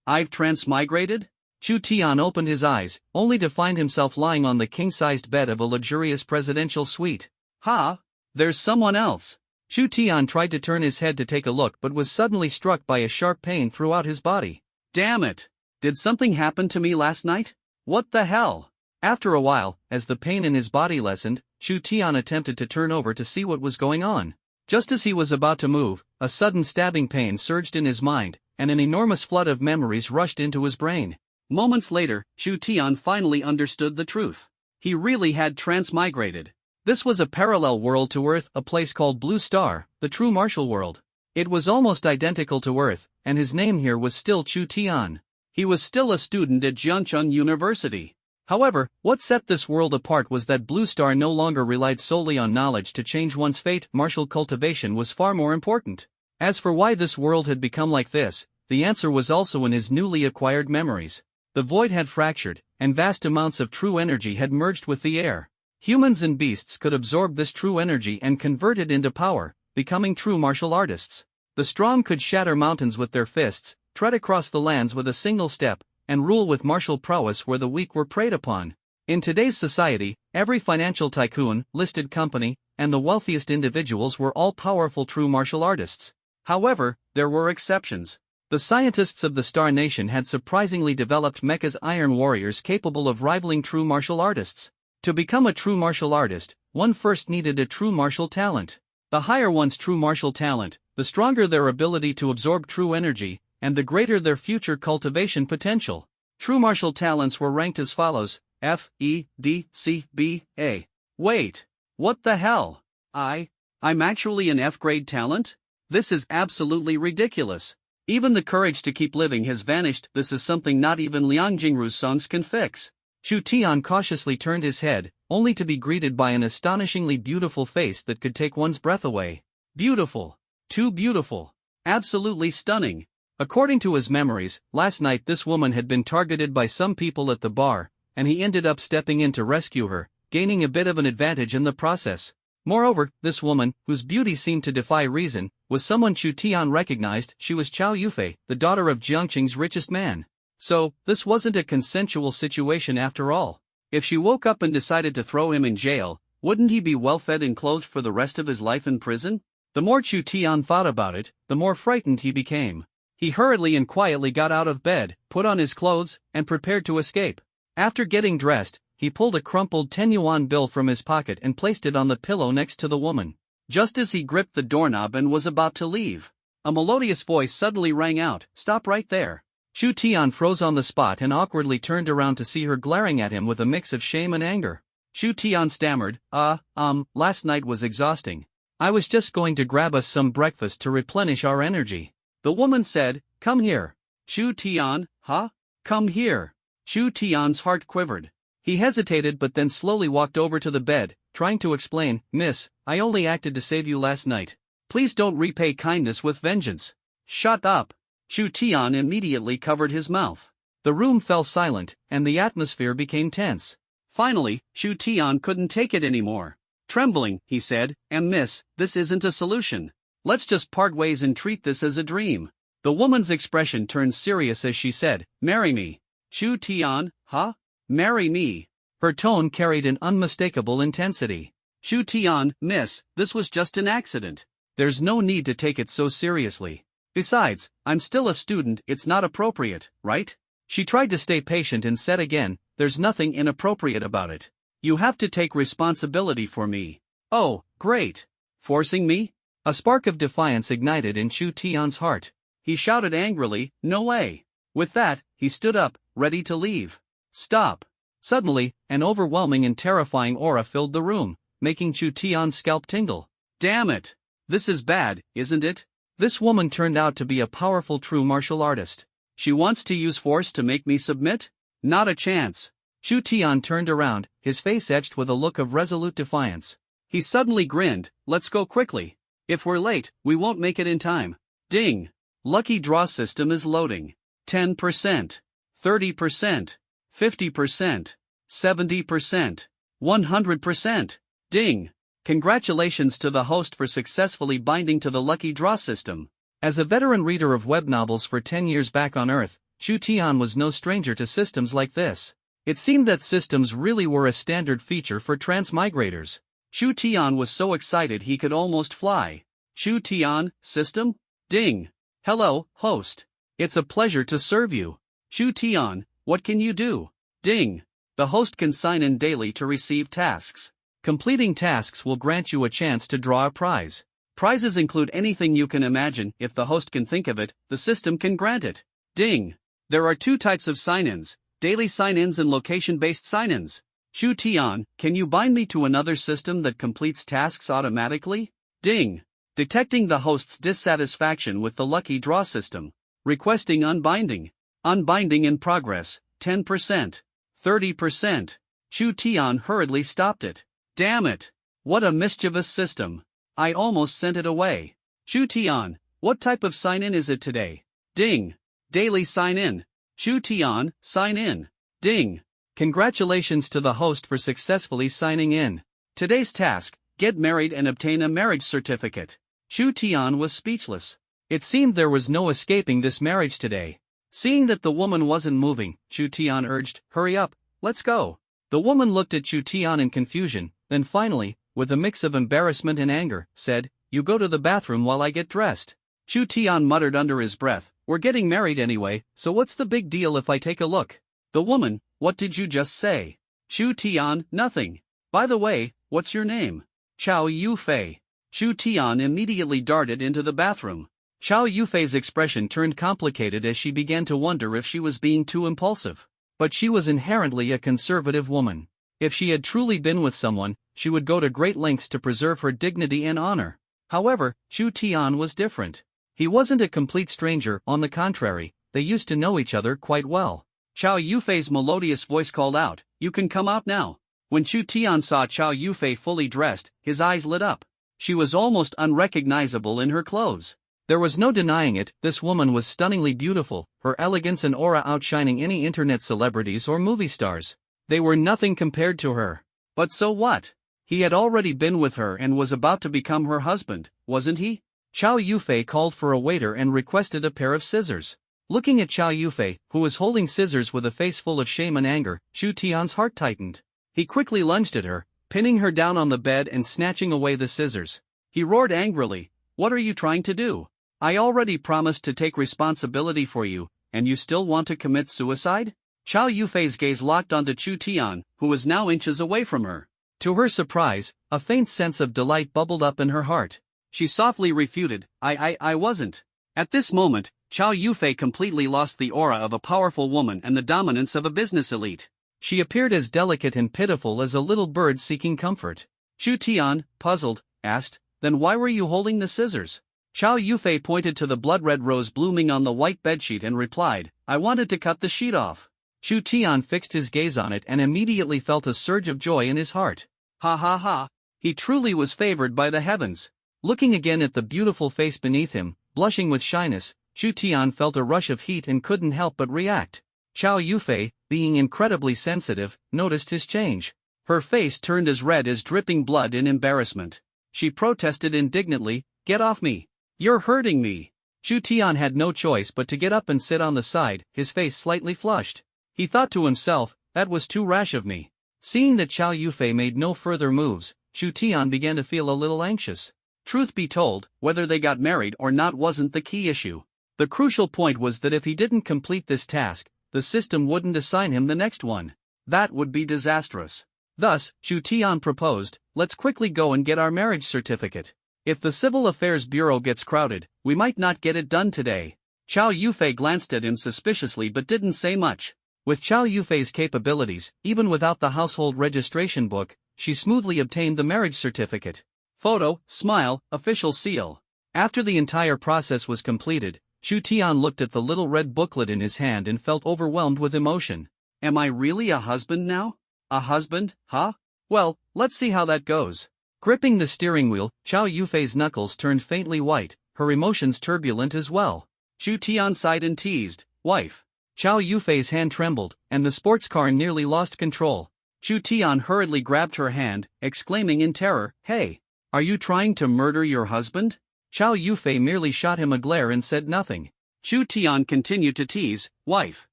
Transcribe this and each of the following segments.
I've transmigrated? Chu Tian opened his eyes, only to find himself lying on the king-sized bed of a luxurious presidential suite. Ha! There's someone else. Chu Tian tried to turn his head to take a look but was suddenly struck by a sharp pain throughout his body. Damn it! Did something happen to me last night? What the hell? After a while, as the pain in his body lessened, Chu Tian attempted to turn over to see what was going on. Just as he was about to move, a sudden stabbing pain surged in his mind, and an enormous flood of memories rushed into his brain. Moments later, Chu Tian finally understood the truth. He really had transmigrated. This was a parallel world to Earth, a place called Blue Star, the true martial world. It was almost identical to Earth, and his name here was still Chu Tian. He was still a student at Jiangcheng University. However, what set this world apart was that Blue Star no longer relied solely on knowledge to change one's fate. Martial cultivation was far more important. As for why this world had become like this, the answer was also in his newly acquired memories. The void had fractured, and vast amounts of true energy had merged with the air. Humans and beasts could absorb this true energy and convert it into power, becoming true martial artists. The strong could shatter mountains with their fists, tread across the lands with a single step, and rule with martial prowess where the weak were preyed upon. In today's society, every financial tycoon, listed company, and the wealthiest individuals were all powerful true martial artists. However, there were exceptions. The scientists of the Star Nation had surprisingly developed Mecha's iron warriors capable of rivaling true martial artists. To become a true martial artist, one first needed a true martial talent. The higher one's true martial talent, the stronger their ability to absorb true energy, and the greater their future cultivation potential. True martial talents were ranked as follows: F, E, D, C, B, A. Wait, what the hell? I'm actually an F-grade talent? This is absolutely ridiculous. Even the courage to keep living has vanished. This is something not even Liang Jingru's songs can fix. Chu Tian cautiously turned his head, only to be greeted by an astonishingly beautiful face that could take one's breath away. Beautiful. Too beautiful. Absolutely stunning. According to his memories, last night this woman had been targeted by some people at the bar, and he ended up stepping in to rescue her, gaining a bit of an advantage in the process. Moreover, this woman, whose beauty seemed to defy reason, was someone Chu Tian recognized. She was Chow Yufei, the daughter of Jiangqing's richest man. So, this wasn't a consensual situation after all. If she woke up and decided to throw him in jail, wouldn't he be well fed and clothed for the rest of his life in prison? The more Chu Tian thought about it, the more frightened he became. He hurriedly and quietly got out of bed, put on his clothes, and prepared to escape. After getting dressed, he pulled a crumpled 10-yuan bill from his pocket and placed it on the pillow next to the woman. Just as he gripped the doorknob and was about to leave, a melodious voice suddenly rang out, "Stop right there." Chu Tian froze on the spot and awkwardly turned around to see her glaring at him with a mix of shame and anger. Chu Tian stammered, last night was exhausting. I was just going to grab us some breakfast to replenish our energy." The woman said, "Come here." Chu Tian, huh? Come here. Chu Tian's heart quivered. He hesitated but then slowly walked over to the bed, trying to explain, "Miss, I only acted to save you last night. Please don't repay kindness with vengeance." "Shut up." Chu Tian immediately covered his mouth. The room fell silent, and the atmosphere became tense. Finally, Chu Tian couldn't take it anymore. Trembling, he said, "Miss, this isn't a solution. Let's just part ways and treat this as a dream." The woman's expression turned serious as she said, "Marry me." Chu Tian, huh? Marry me? Her tone carried an unmistakable intensity. Chu Tian, "Miss, this was just an accident. There's no need to take it so seriously. Besides, I'm still a student. It's not appropriate, right?" She tried to stay patient and said again, "There's nothing inappropriate about it. You have to take responsibility for me." "Oh, great. Forcing me?" A spark of defiance ignited in Chu Tian's heart. He shouted angrily, "No way." With that, he stood up, ready to leave. "Stop." Suddenly, an overwhelming and terrifying aura filled the room, making Chu Tian's scalp tingle. "Damn it. This is bad, isn't it?" This woman turned out to be a powerful true martial artist. She wants to use force to make me submit? Not a chance. Chu Tian turned around, his face etched with a look of resolute defiance. He suddenly grinned, "Let's go quickly. If we're late, we won't make it in time." Ding! Lucky draw system is loading. 10%, 30%, 50%, 70%, 100%. Ding! Congratulations to the host for successfully binding to the lucky draw system. As a veteran reader of web novels for 10 years back on Earth, Chu Tian was no stranger to systems like this. It seemed that systems really were a standard feature for transmigrators. Chu Tian was so excited he could almost fly. Chu Tian, system? Ding. Hello, host. It's a pleasure to serve you. Chu Tian, what can you do? Ding. The host can sign in daily to receive tasks. Completing tasks will grant you a chance to draw a prize. Prizes include anything you can imagine. If the host can think of it, the system can grant it. Ding. There are 2 types of sign-ins, daily sign-ins and location-based sign-ins. Chu Tian, can you bind me to another system that completes tasks automatically? Ding. Detecting the host's dissatisfaction with the lucky draw system. Requesting unbinding. Unbinding in progress, 10%. 30%. Chu Tian hurriedly stopped it. Damn it. What a mischievous system. I almost sent it away. Chu Tian, what type of sign-in is it today? Ding. Daily sign-in. Chu Tian, sign in. Ding. Congratulations to the host for successfully signing in. Today's task, get married and obtain a marriage certificate. Chu Tian was speechless. It seemed there was no escaping this marriage today. Seeing that the woman wasn't moving, Chu Tian urged, hurry up, let's go. The woman looked at Chu Tian in confusion, then finally, with a mix of embarrassment and anger, said, you go to the bathroom while I get dressed. Chu Tian muttered under his breath, we're getting married anyway, so what's the big deal if I take a look? The woman, what did you just say? Chu Tian, nothing. By the way, what's your name? Chow Yufei. Chu Tian immediately darted into the bathroom. Chow Yufei's expression turned complicated as she began to wonder if she was being too impulsive. But she was inherently a conservative woman. If she had truly been with someone, she would go to great lengths to preserve her dignity and honor. However, Chu Tian was different. He wasn't a complete stranger, on the contrary, they used to know each other quite well. Chow Yufei's melodious voice called out, you can come out now. When Chu Tian saw Chow Yufei fully dressed, his eyes lit up. She was almost unrecognizable in her clothes. There was no denying it, this woman was stunningly beautiful, her elegance and aura outshining any internet celebrities or movie stars. They were nothing compared to her. But so what? He had already been with her and was about to become her husband, wasn't he? Chow Yufei called for a waiter and requested a pair of scissors. Looking at Chow Yufei, who was holding scissors with a face full of shame and anger, Chu Tian's heart tightened. He quickly lunged at her, pinning her down on the bed and snatching away the scissors. He roared angrily, what are you trying to do? I already promised to take responsibility for you, and you still want to commit suicide? Chow Yufei's gaze locked onto Chu Tian, who was now inches away from her. To her surprise, a faint sense of delight bubbled up in her heart. She softly refuted, I wasn't. At this moment, Chow Yufei completely lost the aura of a powerful woman and the dominance of a business elite. She appeared as delicate and pitiful as a little bird seeking comfort. Chu Tian, puzzled, asked, then why were you holding the scissors? Chow Yufei pointed to the blood-red rose blooming on the white bedsheet and replied, I wanted to cut the sheet off. Chu Tian fixed his gaze on it and immediately felt a surge of joy in his heart. Ha ha ha, he truly was favored by the heavens. Looking again at the beautiful face beneath him, blushing with shyness, Chu Tian felt a rush of heat and couldn't help but react. Chow Yufei, being incredibly sensitive, noticed his change. Her face turned as red as dripping blood in embarrassment. She protested indignantly, get off me. You're hurting me. Chu Tian had no choice but to get up and sit on the side, his face slightly flushed. He thought to himself, that was too rash of me. Seeing that Chow Yufei made no further moves, Chu Tian began to feel a little anxious. Truth be told, whether they got married or not wasn't the key issue. The crucial point was that if he didn't complete this task, the system wouldn't assign him the next one. That would be disastrous. Thus, Chu Tian proposed, let's quickly go and get our marriage certificate. If the Civil Affairs Bureau gets crowded, we might not get it done today. Chow Yufei glanced at him suspiciously but didn't say much. With Chow Yufei's capabilities, even without the household registration book, she smoothly obtained the marriage certificate. Photo, smile, official seal. After the entire process was completed, Chu Tian looked at the little red booklet in his hand and felt overwhelmed with emotion. Am I really a husband now? A husband, huh? Well, let's see how that goes. Gripping the steering wheel, Chow Yufei's knuckles turned faintly white, her emotions turbulent as well. Chu Tian sighed and teased, wife. Chow Yufei's hand trembled, and the sports car nearly lost control. Chu Tian hurriedly grabbed her hand, exclaiming in terror, hey! Are you trying to murder your husband? Chow Yufei merely shot him a glare and said nothing. Chu Tian continued to tease, wife.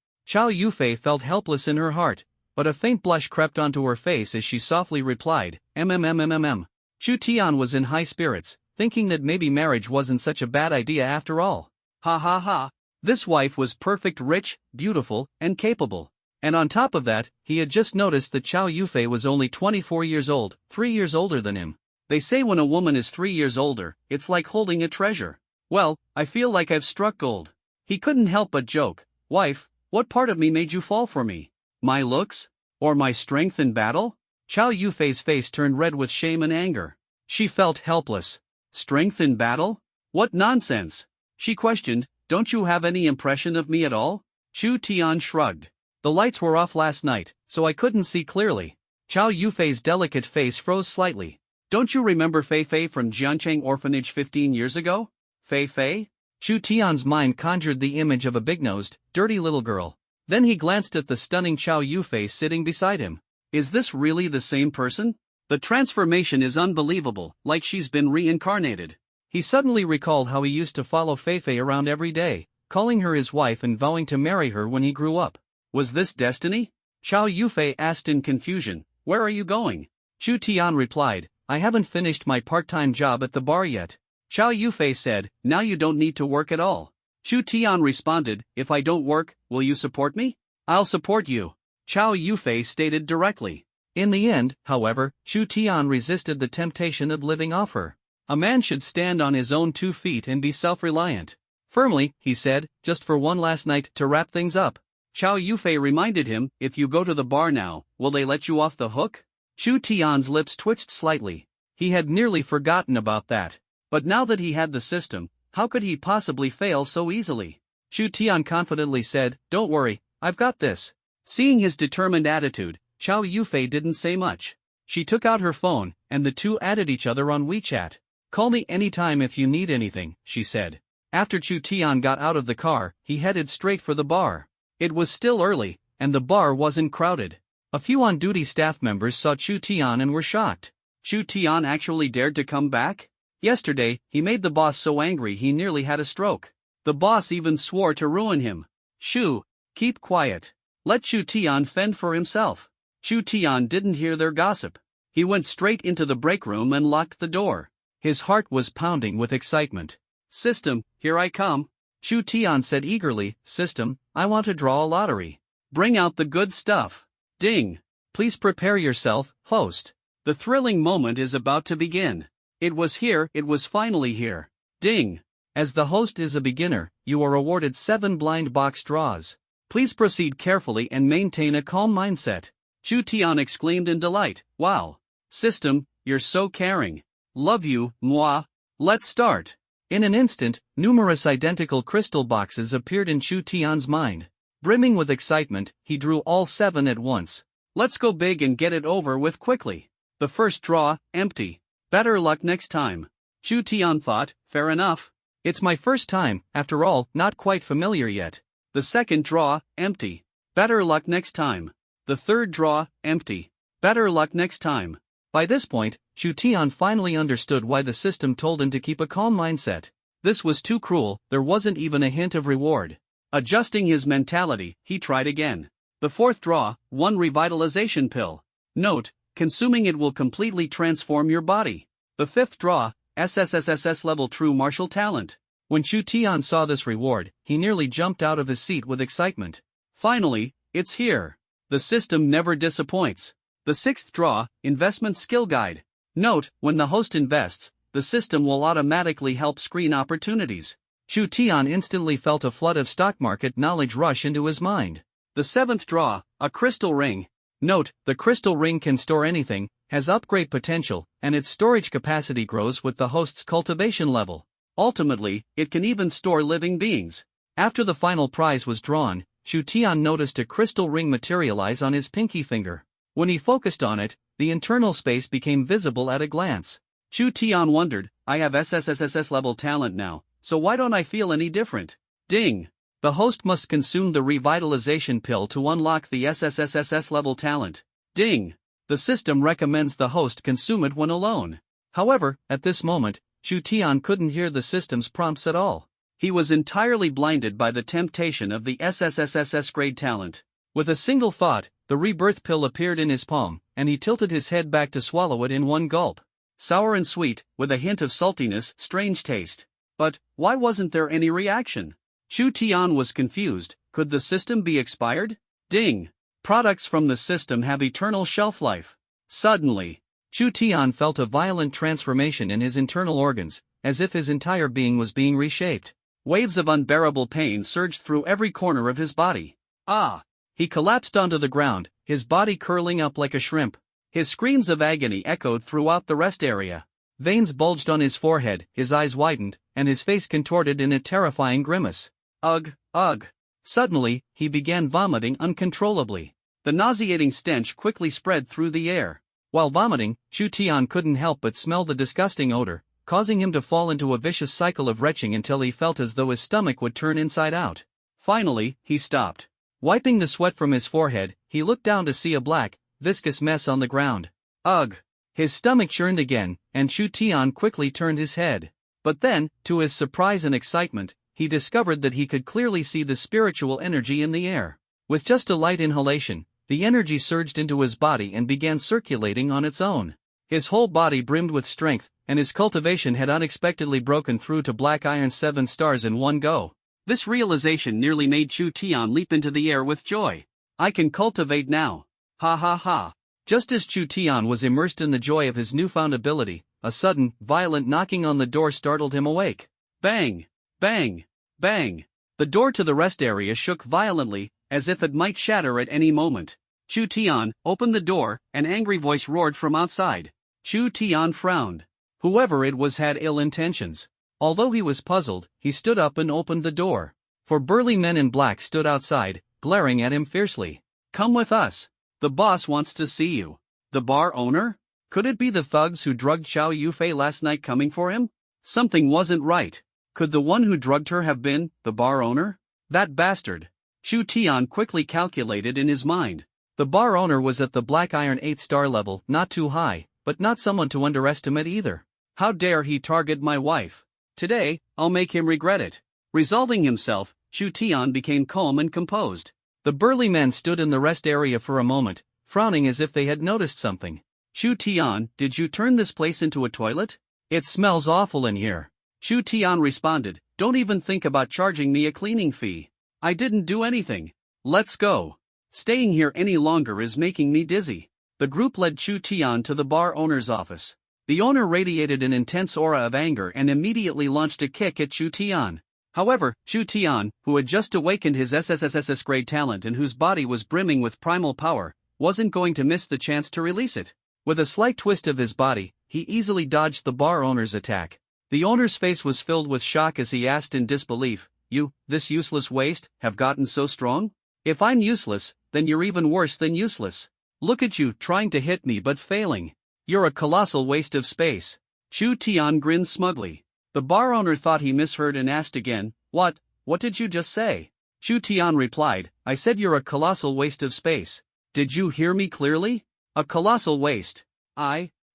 Chow Yufei felt helpless in her heart, but a faint blush crept onto her face as she softly replied, "MMMMMM." Chu Tian was in high spirits, thinking that maybe marriage wasn't such a bad idea after all. Ha ha ha. This wife was perfect, rich, beautiful, and capable. And on top of that, he had just noticed that Chow Yufei was only 24 years old, 3 years older than him. They say when a woman is 3 years older, it's like holding a treasure. Well, I feel like I've struck gold. He couldn't help but joke, wife, what part of me made you fall for me? My looks? Or my strength in battle? Chow Yufei's face turned red with shame and anger. She felt helpless. Strength in battle? What nonsense! She questioned, don't you have any impression of me at all? Chu Tian shrugged. The lights were off last night, so I couldn't see clearly. Chow Yufei's delicate face froze slightly. Don't you remember Fei Fei from Jiancheng Orphanage 15 years ago? Fei Fei? Chu Tian's mind conjured the image of a big-nosed, dirty little girl. Then he glanced at the stunning Chow Yufei sitting beside him. Is this really the same person? The transformation is unbelievable, like she's been reincarnated. He suddenly recalled how he used to follow Fei Fei around every day, calling her his wife and vowing to marry her when he grew up. Was this destiny? Chow Yufei asked in confusion, where are you going? Chu Tian replied, I haven't finished my part-time job at the bar yet. Chow Yufei said, now you don't need to work at all. Chu Tian responded, if I don't work, will you support me? I'll support you. Chow Yufei stated directly. In the end, however, Chu Tian resisted the temptation of living off her. A man should stand on his own 2 feet and be self-reliant. Firmly, he said, just for one last night to wrap things up. Chow Yufei reminded him, if you go to the bar now, will they let you off the hook? Chu Tian's lips twitched slightly. He had nearly forgotten about that. But now that he had the system, how could he possibly fail so easily? Chu Tian confidently said, don't worry, I've got this. Seeing his determined attitude, Chow Yufei didn't say much. She took out her phone, and the two added each other on WeChat. Call me anytime if you need anything, she said. After Chu Tian got out of the car, he headed straight for the bar. It was still early, and the bar wasn't crowded. A few on-duty staff members saw Chu Tian and were shocked. Chu Tian actually dared to come back? Yesterday, he made the boss so angry he nearly had a stroke. The boss even swore to ruin him. Shu, keep quiet. Let Chu Tian fend for himself. Chu Tian didn't hear their gossip. He went straight into the break room and locked the door. His heart was pounding with excitement. System, here I come. Chu Tian said eagerly, System, I want to draw a lottery. Bring out the good stuff. Ding. Please prepare yourself, host. The thrilling moment is about to begin. It was finally here. Ding. As the host is a beginner, you are awarded 7 blind box draws. Please proceed carefully and maintain a calm mindset. Chu Tian exclaimed in delight, wow. System, you're so caring. Love you, moi. Let's start. In an instant, numerous identical crystal boxes appeared in Chu Tian's mind. Brimming with excitement, he drew all 7 at once. Let's go big and get it over with quickly. The first draw, empty. Better luck next time. Chu Tian thought, fair enough. It's my first time, after all, not quite familiar yet. The second draw, empty. Better luck next time. The third draw, empty. Better luck next time. By this point, Chu Tian finally understood why the system told him to keep a calm mindset. This was too cruel, there wasn't even a hint of reward. Adjusting his mentality, he tried again. The fourth draw, 1 revitalization pill. Note, consuming it will completely transform your body. The fifth draw, SSSSS level true martial talent. When Chu Tian saw this reward, he nearly jumped out of his seat with excitement. Finally, it's here. The system never disappoints. The sixth draw, investment skill guide. Note, when the host invests, the system will automatically help screen opportunities. Chu Tian instantly felt a flood of stock market knowledge rush into his mind. The seventh draw, a crystal ring. Note, the crystal ring can store anything, has upgrade potential, and its storage capacity grows with the host's cultivation level. Ultimately, it can even store living beings. After the final prize was drawn, Chu Tian noticed a crystal ring materialize on his pinky finger. When he focused on it, the internal space became visible at a glance. Chu Tian wondered, I have SSSSS level talent now, so why don't I feel any different? Ding! The host must consume the revitalization pill to unlock the SSSSS level talent. Ding! The system recommends the host consume it when alone. However, at this moment, Chu Tian couldn't hear the system's prompts at all. He was entirely blinded by the temptation of the SSSSS grade talent. With a single thought, the rebirth pill appeared in his palm, and he tilted his head back to swallow it in one gulp. Sour and sweet, with a hint of saltiness, strange taste. But why wasn't there any reaction? Chu Tian was confused. Could the system be expired? Ding! Products from the system have eternal shelf life. Suddenly, Chu Tian felt a violent transformation in his internal organs, as if his entire being was being reshaped. Waves of unbearable pain surged through every corner of his body. Ah! He collapsed onto the ground, his body curling up like a shrimp. His screams of agony echoed throughout the rest area. Veins bulged on his forehead, his eyes widened, and his face contorted in a terrifying grimace. Ugh, ugh. Suddenly, he began vomiting uncontrollably. The nauseating stench quickly spread through the air. While vomiting, Chu Tian couldn't help but smell the disgusting odor, causing him to fall into a vicious cycle of retching until he felt as though his stomach would turn inside out. Finally, he stopped. Wiping the sweat from his forehead, he looked down to see a black, viscous mess on the ground. Ugh! His stomach churned again, and Chu Tian quickly turned his head. But then, to his surprise and excitement, he discovered that he could clearly see the spiritual energy in the air. With just a light inhalation, the energy surged into his body and began circulating on its own. His whole body brimmed with strength, and his cultivation had unexpectedly broken through to black iron 7 stars in one go. This realization nearly made Chu Tian leap into the air with joy. I can cultivate now. Ha ha ha. Just as Chu Tian was immersed in the joy of his newfound ability, a sudden, violent knocking on the door startled him awake. Bang! Bang! Bang! The door to the rest area shook violently, as if it might shatter at any moment. Chu Tian opened the door, an angry voice roared from outside. Chu Tian frowned. Whoever it was had ill intentions. Although he was puzzled, he stood up and opened the door. 4 burly men in black stood outside, glaring at him fiercely. Come with us. The boss wants to see you. The bar owner? Could it be the thugs who drugged Xiao Yufei last night coming for him? Something wasn't right. Could the one who drugged her have been the bar owner? That bastard. Chu Tian quickly calculated in his mind. The bar owner was at the black iron 8-star level, not too high, but not someone to underestimate either. How dare he target my wife? Today, I'll make him regret it. Resolving himself, Chu Tian became calm and composed. The burly men stood in the rest area for a moment, frowning as if they had noticed something. Chu Tian, did you turn this place into a toilet? It smells awful in here. Chu Tian responded, don't even think about charging me a cleaning fee. I didn't do anything. Let's go. Staying here any longer is making me dizzy. The group led Chu Tian to the bar owner's office. The owner radiated an intense aura of anger and immediately launched a kick at Chu Tian. However, Chu Tian, who had just awakened his SSSSS grade talent and whose body was brimming with primal power, wasn't going to miss the chance to release it. With a slight twist of his body, he easily dodged the bar owner's attack. The owner's face was filled with shock as he asked in disbelief, You, this useless waste, have gotten so strong? If I'm useless, then you're even worse than useless. Look at you trying to hit me but failing. You're a colossal waste of space. Chu Tian grinned smugly. The bar owner thought he misheard and asked again, What did you just say? Chu Tian replied, I said you're a colossal waste of space. Did you hear me clearly? A colossal waste.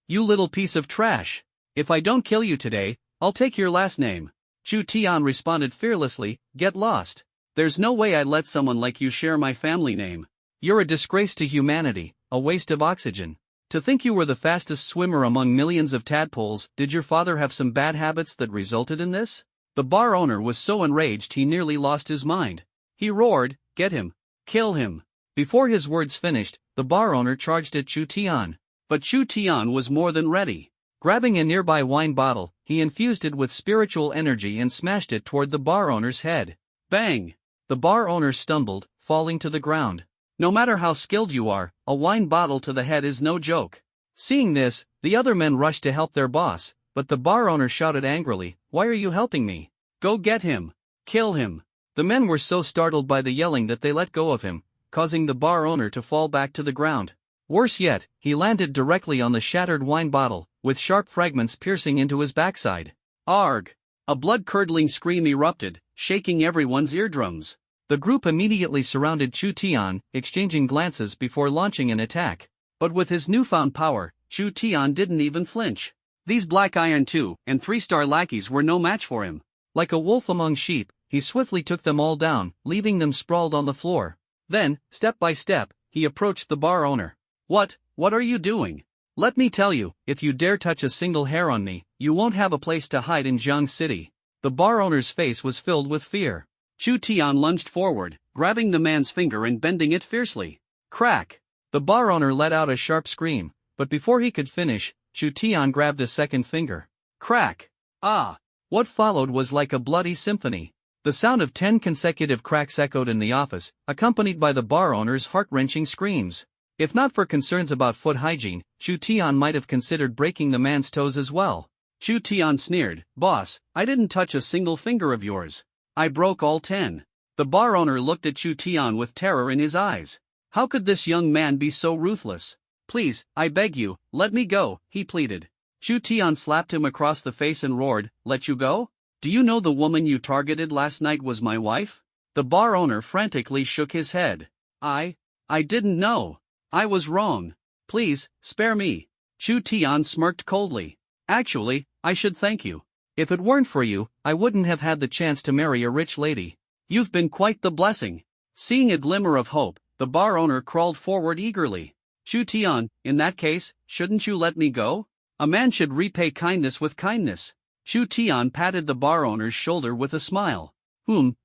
You little piece of trash. If I don't kill you today, I'll take your last name. Chu Tian responded fearlessly, Get lost. There's no way I'd let someone like you share my family name. You're a disgrace to humanity, a waste of oxygen. To think you were the fastest swimmer among millions of tadpoles, did your father have some bad habits that resulted in this? The bar owner was so enraged he nearly lost his mind. He roared, Get him. Kill him. Before his words finished, the bar owner charged at Chu Tian. But Chu Tian was more than ready. Grabbing a nearby wine bottle, he infused it with spiritual energy and smashed it toward the bar owner's head. Bang! The bar owner stumbled, falling to the ground. No matter how skilled you are, a wine bottle to the head is no joke. Seeing this, the other men rushed to help their boss, but the bar owner shouted angrily, Why are you helping me? Go get him. Kill him. The men were so startled by the yelling that they let go of him, causing the bar owner to fall back to the ground. Worse yet, he landed directly on the shattered wine bottle, with sharp fragments piercing into his backside. Arg! A blood-curdling scream erupted, shaking everyone's eardrums. The group immediately surrounded Chu Tian, exchanging glances before launching an attack. But with his newfound power, Chu Tian didn't even flinch. These Black Iron 2 and 3-star lackeys were no match for him. Like a wolf among sheep, he swiftly took them all down, leaving them sprawled on the floor. Then, step by step, he approached the bar owner. What are you doing? Let me tell you, if you dare touch a single hair on me, you won't have a place to hide in Jiang City. The bar owner's face was filled with fear. Chu Tian lunged forward, grabbing the man's finger and bending it fiercely. Crack! The bar owner let out a sharp scream, but before he could finish, Chu Tian grabbed a second finger. Crack! Ah! What followed was like a bloody symphony. The sound of 10 consecutive cracks echoed in the office, accompanied by the bar owner's heart-wrenching screams. If not for concerns about foot hygiene, Chu Tian might have considered breaking the man's toes as well. Chu Tian sneered, "Boss, I didn't touch a single finger of yours. I broke all 10. The bar owner looked at Chu Tian with terror in his eyes. How could this young man be so ruthless? Please, I beg you, let me go, he pleaded. Chu Tian slapped him across the face and roared, "Let you go? Do you know the woman you targeted last night was my wife?" The bar owner frantically shook his head. I didn't know. I was wrong. Please, spare me." Chu Tian smirked coldly. "Actually, I should thank you. If it weren't for you, I wouldn't have had the chance to marry a rich lady. You've been quite the blessing." Seeing a glimmer of hope, the bar owner crawled forward eagerly. "Chu Tian, in that case, shouldn't you let me go? A man should repay kindness with kindness." Chu Tian patted the bar owner's shoulder with a smile.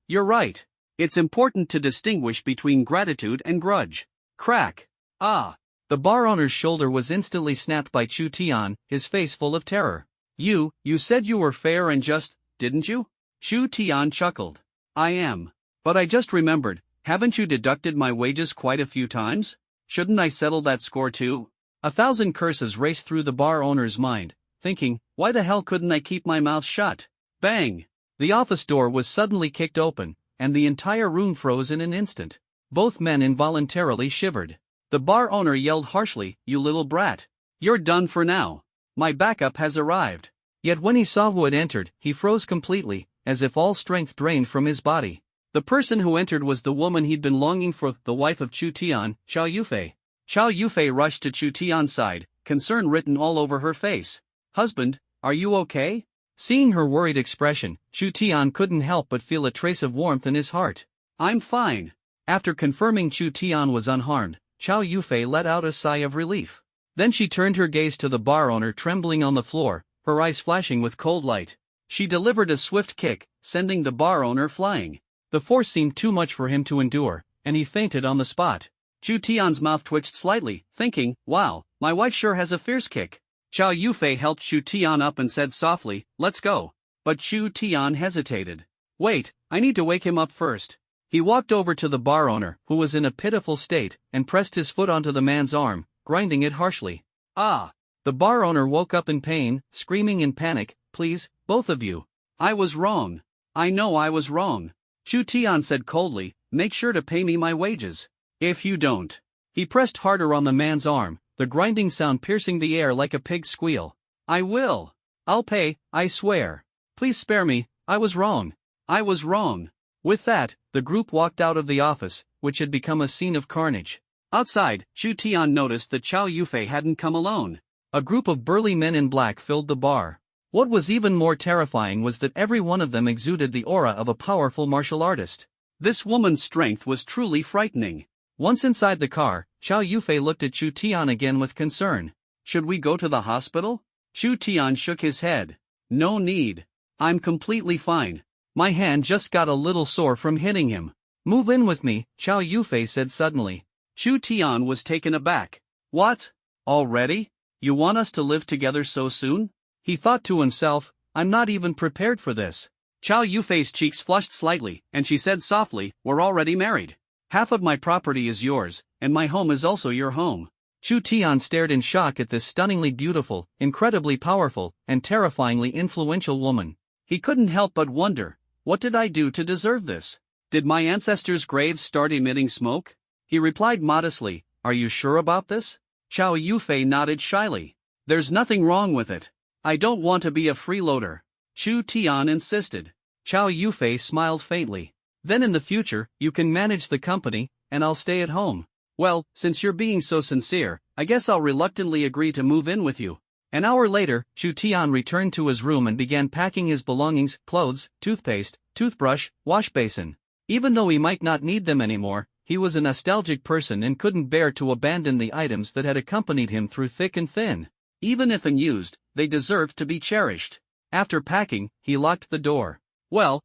You're right. It's important to distinguish between gratitude and grudge." Crack! Ah! The bar owner's shoulder was instantly snapped by Chu Tian, his face full of terror. You said you were fair and just, didn't you?" Chu Tian chuckled. "I am. But I just remembered, haven't you deducted my wages quite a few times? Shouldn't I settle that score too?" 1,000 curses raced through the bar owner's mind, thinking, why the hell couldn't I keep my mouth shut? Bang! The office door was suddenly kicked open, and the entire room froze in an instant. Both men involuntarily shivered. The bar owner yelled harshly, "You little brat! You're done for now. My backup has arrived." Yet when he saw who had entered, he froze completely, as if all strength drained from his body. The person who entered was the woman he'd been longing for, the wife of Chu Tian, Chow Yufei. Chow Yufei rushed to Chu Tian's side, concern written all over her face. "Husband, are you okay?" Seeing her worried expression, Chu Tian couldn't help but feel a trace of warmth in his heart. "I'm fine." After confirming Chu Tian was unharmed, Chow Yufei let out a sigh of relief. Then she turned her gaze to the bar owner trembling on the floor, her eyes flashing with cold light. She delivered a swift kick, sending the bar owner flying. The force seemed too much for him to endure, and he fainted on the spot. Chu Tian's mouth twitched slightly, thinking, wow, my wife sure has a fierce kick. Chow Yufei helped Chu Tian up and said softly, "Let's go." But Chu Tian hesitated. "Wait, I need to wake him up first." He walked over to the bar owner, who was in a pitiful state, and pressed his foot onto the man's arm, grinding it harshly. "Ah!" The bar owner woke up in pain, screaming in panic, "Please, both of you. I was wrong. I know I was wrong." Chu Tian said coldly, "Make sure to pay me my wages. If you don't." He pressed harder on the man's arm, the grinding sound piercing the air like a pig's squeal. "I will. I'll pay, I swear. Please spare me, I was wrong. I was wrong." With that, the group walked out of the office, which had become a scene of carnage. Outside, Chu Tian noticed that Chow Yufei hadn't come alone. A group of burly men in black filled the bar. What was even more terrifying was that every one of them exuded the aura of a powerful martial artist. This woman's strength was truly frightening. Once inside the car, Chow Yufei looked at Chu Tian again with concern. "Should we go to the hospital?" Chu Tian shook his head. "No need. I'm completely fine. My hand just got a little sore from hitting him." "Move in with me," Chow Yufei said suddenly. Chu Tian was taken aback. "What? Already? You want us to live together so soon?" He thought to himself, "I'm not even prepared for this." Chow Yufei's cheeks flushed slightly, and she said softly, "We're already married. Half of my property is yours, and my home is also your home." Chu Tian stared in shock at this stunningly beautiful, incredibly powerful, and terrifyingly influential woman. He couldn't help but wonder, what did I do to deserve this? Did my ancestors' graves start emitting smoke? He replied modestly, "Are you sure about this?" Chow Yufei nodded shyly. "There's nothing wrong with it. I don't want to be a freeloader." Chu Tian insisted. Chow Yufei smiled faintly. "Then in the future, you can manage the company, and I'll stay at home." "Well, since you're being so sincere, I guess I'll reluctantly agree to move in with you." An hour later, Chu Tian returned to his room and began packing his belongings, clothes, toothpaste, toothbrush, wash basin. Even though he might not need them anymore, he was a nostalgic person and couldn't bear to abandon the items that had accompanied him through thick and thin. Even if unused, they deserved to be cherished. After packing, he locked the door. Well,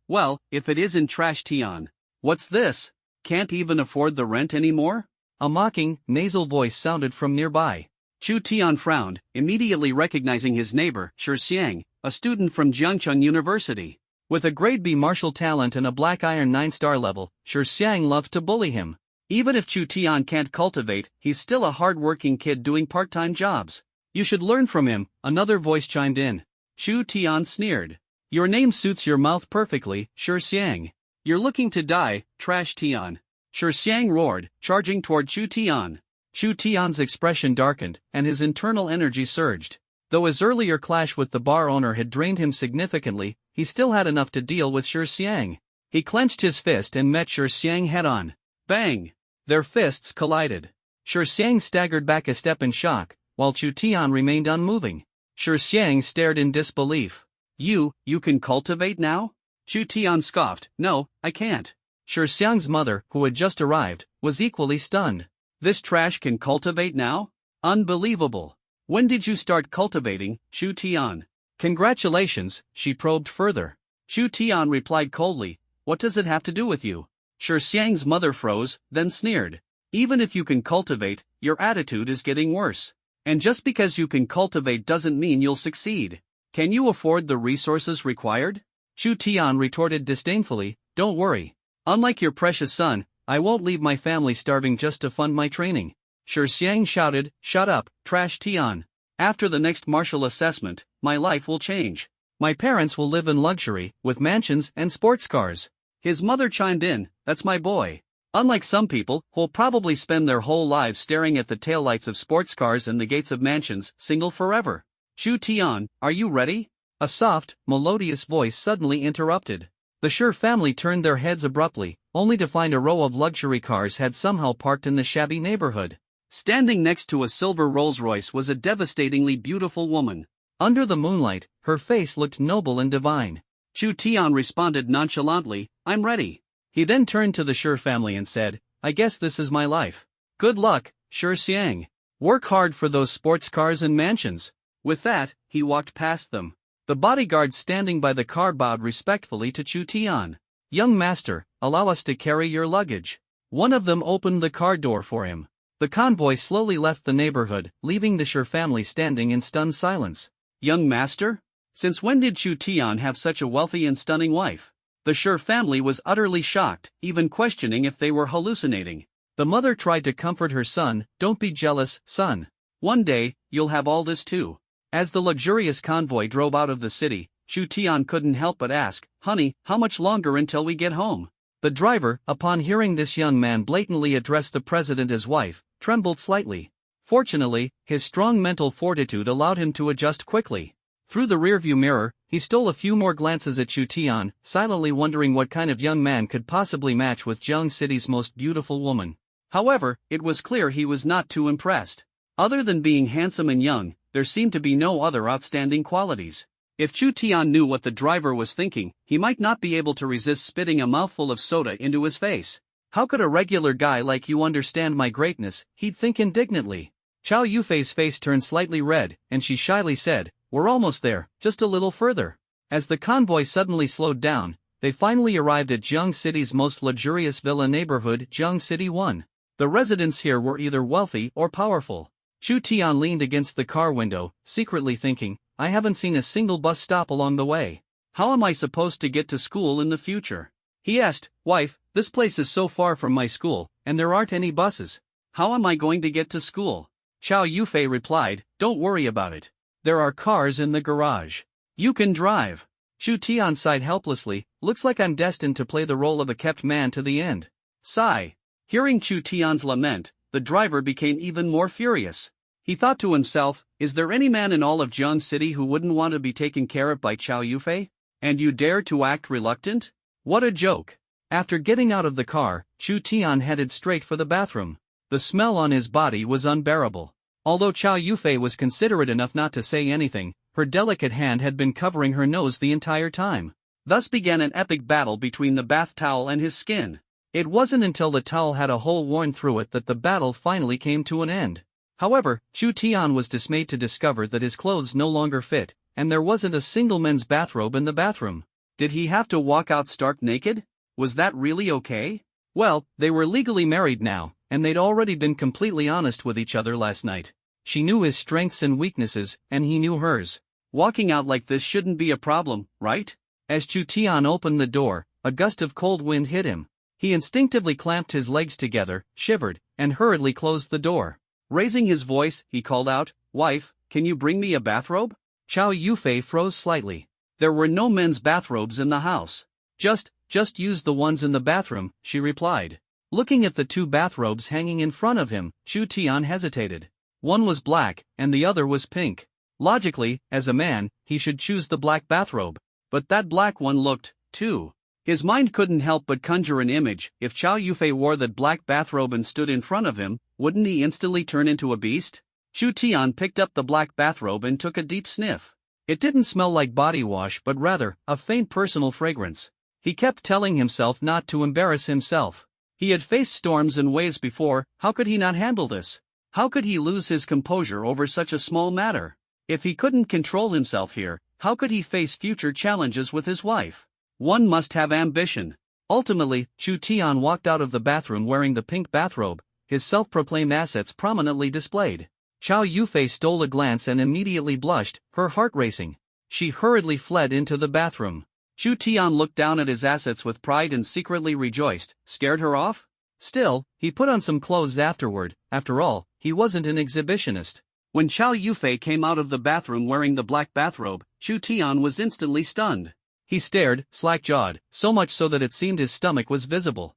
if it isn't Trash Tian. What's this? Can't even afford the rent anymore? A mocking, nasal voice sounded from nearby. Chu Tian frowned, immediately recognizing his neighbor, Shi Xiang, a student from Jiangcheng University. With a grade B martial talent and a black iron 9-star level, Shi Xiang loved to bully him. Even if Chu Tian can't cultivate, he's still a hard-working kid doing part-time jobs. You should learn from him, another voice chimed in. Chu Tian sneered. Your name suits your mouth perfectly, Shi Xiang. You're looking to die, Trash Tian. Shi Xiang roared, charging toward Chu Tian. Chu Tian's expression darkened, and his internal energy surged. Though his earlier clash with the bar owner had drained him significantly, he still had enough to deal with Shi Xiang. He clenched his fist and met Shi Xiang head-on. Bang! Their fists collided. Shi Xiang staggered back a step in shock, while Chu Tian remained unmoving. Shi Xiang stared in disbelief. You can cultivate now? Chu Tian scoffed. No, I can't. Shi Xiang's mother, who had just arrived, was equally stunned. This trash can cultivate now? Unbelievable. When did you start cultivating, Chu Tian? Congratulations, she probed further. Chu Tian replied coldly, what does it have to do with you? Shi Xiang's mother froze, then sneered. Even if you can cultivate, your attitude is getting worse. And just because you can cultivate doesn't mean you'll succeed. Can you afford the resources required? Chu Tian retorted disdainfully, don't worry. Unlike your precious son, I won't leave my family starving just to fund my training. Shi Xiang shouted, shut up, Trash Tian. After the next martial assessment, my life will change. My parents will live in luxury, with mansions and sports cars. His mother chimed in, that's my boy. Unlike some people, who'll probably spend their whole lives staring at the taillights of sports cars and the gates of mansions, single forever. Chu Tian, are you ready? A soft, melodious voice suddenly interrupted. The Shi family turned their heads abruptly, only to find a row of luxury cars had somehow parked in the shabby neighborhood. Standing next to a silver Rolls-Royce was a devastatingly beautiful woman. Under the moonlight, her face looked noble and divine. Chu Tian responded nonchalantly, I'm ready. He then turned to the Shi family and said, I guess this is my life. Good luck, Shi Xiang. Work hard for those sports cars and mansions. With that, he walked past them. The bodyguards standing by the car bowed respectfully to Chu Tian. Young master, allow us to carry your luggage. One of them opened the car door for him. The convoy slowly left the neighborhood, leaving the Shi family standing in stunned silence. Young master? Since when did Chu Tian have such a wealthy and stunning wife? The Shi family was utterly shocked, even questioning if they were hallucinating. The mother tried to comfort her son, don't be jealous, son. One day, you'll have all this too. As the luxurious convoy drove out of the city, Chu Tian couldn't help but ask, honey, how much longer until we get home? The driver, upon hearing this young man blatantly address the president as wife, trembled slightly. Fortunately, his strong mental fortitude allowed him to adjust quickly. Through the rearview mirror, he stole a few more glances at Chu Tian, silently wondering what kind of young man could possibly match with Jiang City's most beautiful woman. However, it was clear he was not too impressed. Other than being handsome and young, there seemed to be no other outstanding qualities. If Chu Tian knew what the driver was thinking, he might not be able to resist spitting a mouthful of soda into his face. How could a regular guy like you understand my greatness, he'd think indignantly. Chow Yufei's face turned slightly red, and she shyly said, we're almost there, just a little further. As the convoy suddenly slowed down, they finally arrived at Jiang City's most luxurious villa neighborhood, Jiang City 1. The residents here were either wealthy or powerful. Chu Tian leaned against the car window, secretly thinking, I haven't seen a single bus stop along the way. How am I supposed to get to school in the future? He asked, wife, this place is so far from my school, and there aren't any buses. How am I going to get to school? Chow Yufei replied, don't worry about it. There are cars in the garage. You can drive. Chu Tian sighed helplessly, looks like I'm destined to play the role of a kept man to the end. Sigh. Hearing Chu Tian's lament, the driver became even more furious. He thought to himself, is there any man in all of Jiang City who wouldn't want to be taken care of by Chow Yufei? And you dare to act reluctant? What a joke. After getting out of the car, Chu Tian headed straight for the bathroom. The smell on his body was unbearable. Although Chow Yufei was considerate enough not to say anything, her delicate hand had been covering her nose the entire time. Thus began an epic battle between the bath towel and his skin. It wasn't until the towel had a hole worn through it that the battle finally came to an end. However, Chu Tian was dismayed to discover that his clothes no longer fit, and there wasn't a single men's bathrobe in the bathroom. Did he have to walk out stark naked? Was that really okay? Well, they were legally married now, and they'd already been completely honest with each other last night. She knew his strengths and weaknesses, and he knew hers. Walking out like this shouldn't be a problem, right? As Chu Tian opened the door, a gust of cold wind hit him. He instinctively clamped his legs together, shivered, and hurriedly closed the door. Raising his voice, he called out, "Wife, can you bring me a bathrobe?" Chow Yufei froze slightly. There were no men's bathrobes in the house. Just use the ones in the bathroom, she replied. Looking at the two bathrobes hanging in front of him, Chu Tian hesitated. One was black, and the other was pink. Logically, as a man, he should choose the black bathrobe. But that black one looked, too. His mind couldn't help but conjure an image. If Chow Yufei wore that black bathrobe and stood in front of him, wouldn't he instantly turn into a beast? Chu Tian picked up the black bathrobe and took a deep sniff. It didn't smell like body wash but rather, a faint personal fragrance. He kept telling himself not to embarrass himself. He had faced storms and waves before, how could he not handle this? How could he lose his composure over such a small matter? If he couldn't control himself here, how could he face future challenges with his wife? One must have ambition. Ultimately, Chu Tian walked out of the bathroom wearing the pink bathrobe, his self-proclaimed assets prominently displayed. Chow Yufei stole a glance and immediately blushed, her heart racing. She hurriedly fled into the bathroom. Chu Tian looked down at his assets with pride and secretly rejoiced. Scared her off? Still, he put on some clothes afterward. After all, he wasn't an exhibitionist. When Chow Yufei came out of the bathroom wearing the black bathrobe, Chu Tian was instantly stunned. He stared, slack-jawed, so much so that it seemed his stomach was visible.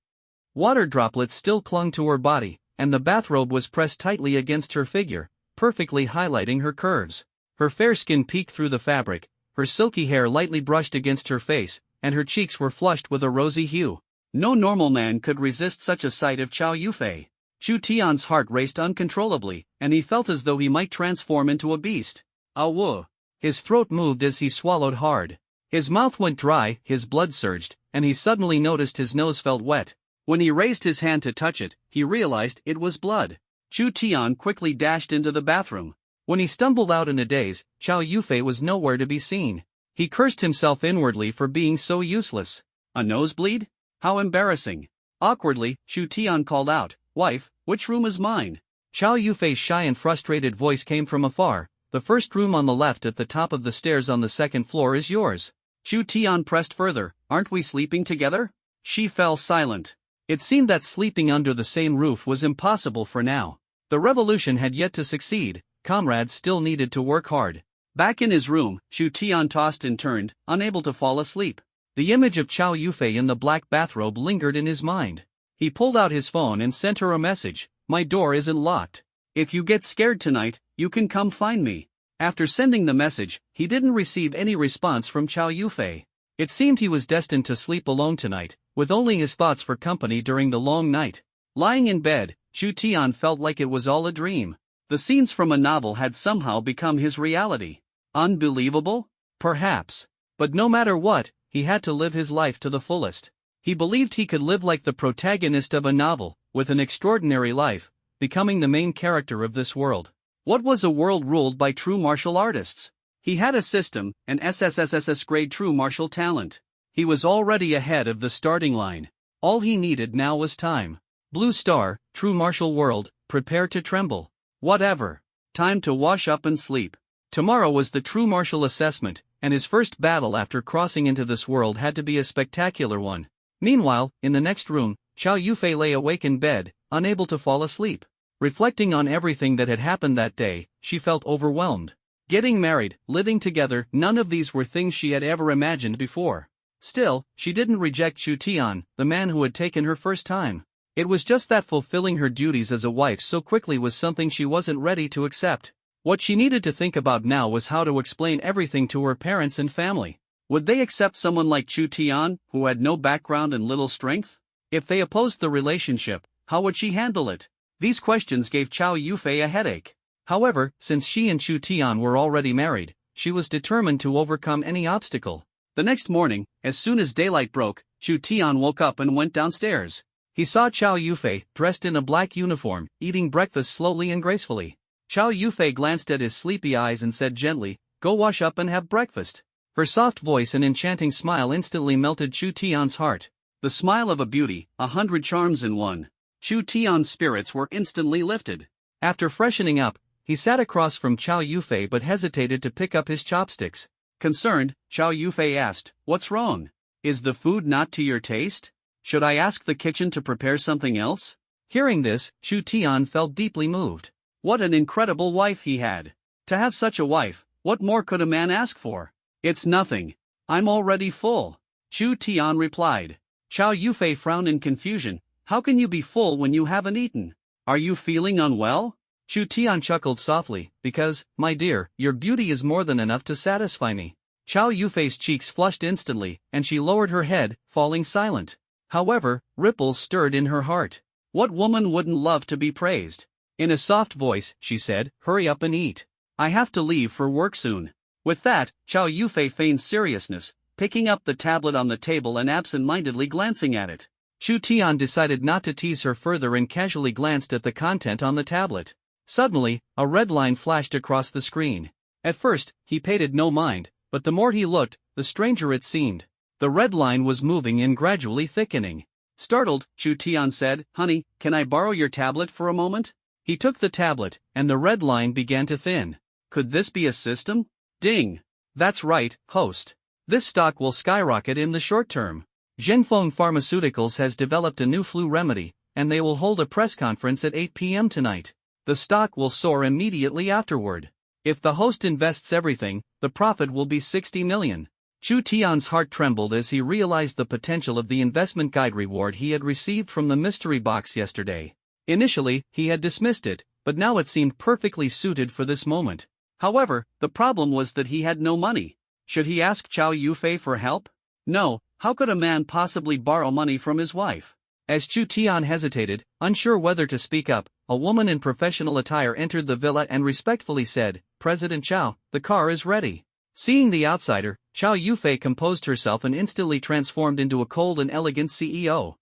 Water droplets still clung to her body, and the bathrobe was pressed tightly against her figure, perfectly highlighting her curves. Her fair skin peeked through the fabric, her silky hair lightly brushed against her face, and her cheeks were flushed with a rosy hue. No normal man could resist such a sight of Chow Yufei. Chu Tian's heart raced uncontrollably, and he felt as though he might transform into a beast. Awu! His throat moved as he swallowed hard. His mouth went dry, his blood surged, and he suddenly noticed his nose felt wet. When he raised his hand to touch it, he realized it was blood. Chu Tian quickly dashed into the bathroom. When he stumbled out in a daze, Chow Yufei was nowhere to be seen. He cursed himself inwardly for being so useless. A nosebleed? How embarrassing. Awkwardly, Chu Tian called out, "Wife, which room is mine?" Chow Yufei's shy and frustrated voice came from afar. "The first room on the left at the top of the stairs on the second floor is yours." Chu Tian pressed further, "Aren't we sleeping together?" She fell silent. It seemed that sleeping under the same roof was impossible for now. The revolution had yet to succeed, comrades still needed to work hard. Back in his room, Chu Tian tossed and turned, unable to fall asleep. The image of Chow Yufei in the black bathrobe lingered in his mind. He pulled out his phone and sent her a message. "My door isn't locked. If you get scared tonight, you can come find me." After sending the message, he didn't receive any response from Chow Yufei. It seemed he was destined to sleep alone tonight, with only his thoughts for company during the long night. Lying in bed, Chu Tian felt like it was all a dream. The scenes from a novel had somehow become his reality. Unbelievable? Perhaps. But no matter what, he had to live his life to the fullest. He believed he could live like the protagonist of a novel, with an extraordinary life, becoming the main character of this world. What was a world ruled by true martial artists? He had a system, an SSSSS grade true martial talent. He was already ahead of the starting line. All he needed now was time. Blue Star, true martial world, prepare to tremble. Whatever. Time to wash up and sleep. Tomorrow was the true martial assessment, and his first battle after crossing into this world had to be a spectacular one. Meanwhile, in the next room, Chow Yufei lay awake in bed, unable to fall asleep. Reflecting on everything that had happened that day, she felt overwhelmed. Getting married, living together, none of these were things she had ever imagined before. Still, she didn't reject Chu Tian, the man who had taken her first time. It was just that fulfilling her duties as a wife so quickly was something she wasn't ready to accept. What she needed to think about now was how to explain everything to her parents and family. Would they accept someone like Chu Tian, who had no background and little strength? If they opposed the relationship, how would she handle it? These questions gave Chow Yufei a headache. However, since she and Chu Tian were already married, she was determined to overcome any obstacle. The next morning, as soon as daylight broke, Chu Tian woke up and went downstairs. He saw Chow Yufei, dressed in a black uniform, eating breakfast slowly and gracefully. Chow Yufei glanced at his sleepy eyes and said gently, "Go wash up and have breakfast." Her soft voice and enchanting smile instantly melted Chu Tian's heart. The smile of a beauty, 100 charms in one. Chu Tian's spirits were instantly lifted. After freshening up, he sat across from Chow Yufei but hesitated to pick up his chopsticks. Concerned, Chow Yufei asked, "What's wrong? Is the food not to your taste? Should I ask the kitchen to prepare something else?" Hearing this, Chu Tian felt deeply moved. What an incredible wife he had. To have such a wife, what more could a man ask for? "It's nothing. I'm already full," Chu Tian replied. Chow Yufei frowned in confusion. "How can you be full when you haven't eaten? Are you feeling unwell?" Chu Tian chuckled softly, "Because, my dear, your beauty is more than enough to satisfy me." Chow Yufei's cheeks flushed instantly, and she lowered her head, falling silent. However, ripples stirred in her heart. What woman wouldn't love to be praised? In a soft voice, she said, "Hurry up and eat. I have to leave for work soon." With that, Chow Yufei feigned seriousness, picking up the tablet on the table and absent-mindedly glancing at it. Chu Tian decided not to tease her further and casually glanced at the content on the tablet. Suddenly, a red line flashed across the screen. At first, he paid no mind, but the more he looked, the stranger it seemed. The red line was moving and gradually thickening. Startled, Chu Tian said, "Honey, can I borrow your tablet for a moment?" He took the tablet, and the red line began to thin. Could this be a system? Ding! That's right, host. This stock will skyrocket in the short term. Zhenfeng Pharmaceuticals has developed a new flu remedy, and they will hold a press conference at 8 p.m. tonight. The stock will soar immediately afterward. If the host invests everything, the profit will be 60 million. Chu Tian's heart trembled as he realized the potential of the investment guide reward he had received from the mystery box yesterday. Initially, he had dismissed it, but now it seemed perfectly suited for this moment. However, the problem was that he had no money. Should he ask Chow Yufei for help? No, how could a man possibly borrow money from his wife? As Chu Tian hesitated, unsure whether to speak up, a woman in professional attire entered the villa and respectfully said, "President Chow, the car is ready." Seeing the outsider, Chow Yufei composed herself and instantly transformed into a cold and elegant CEO.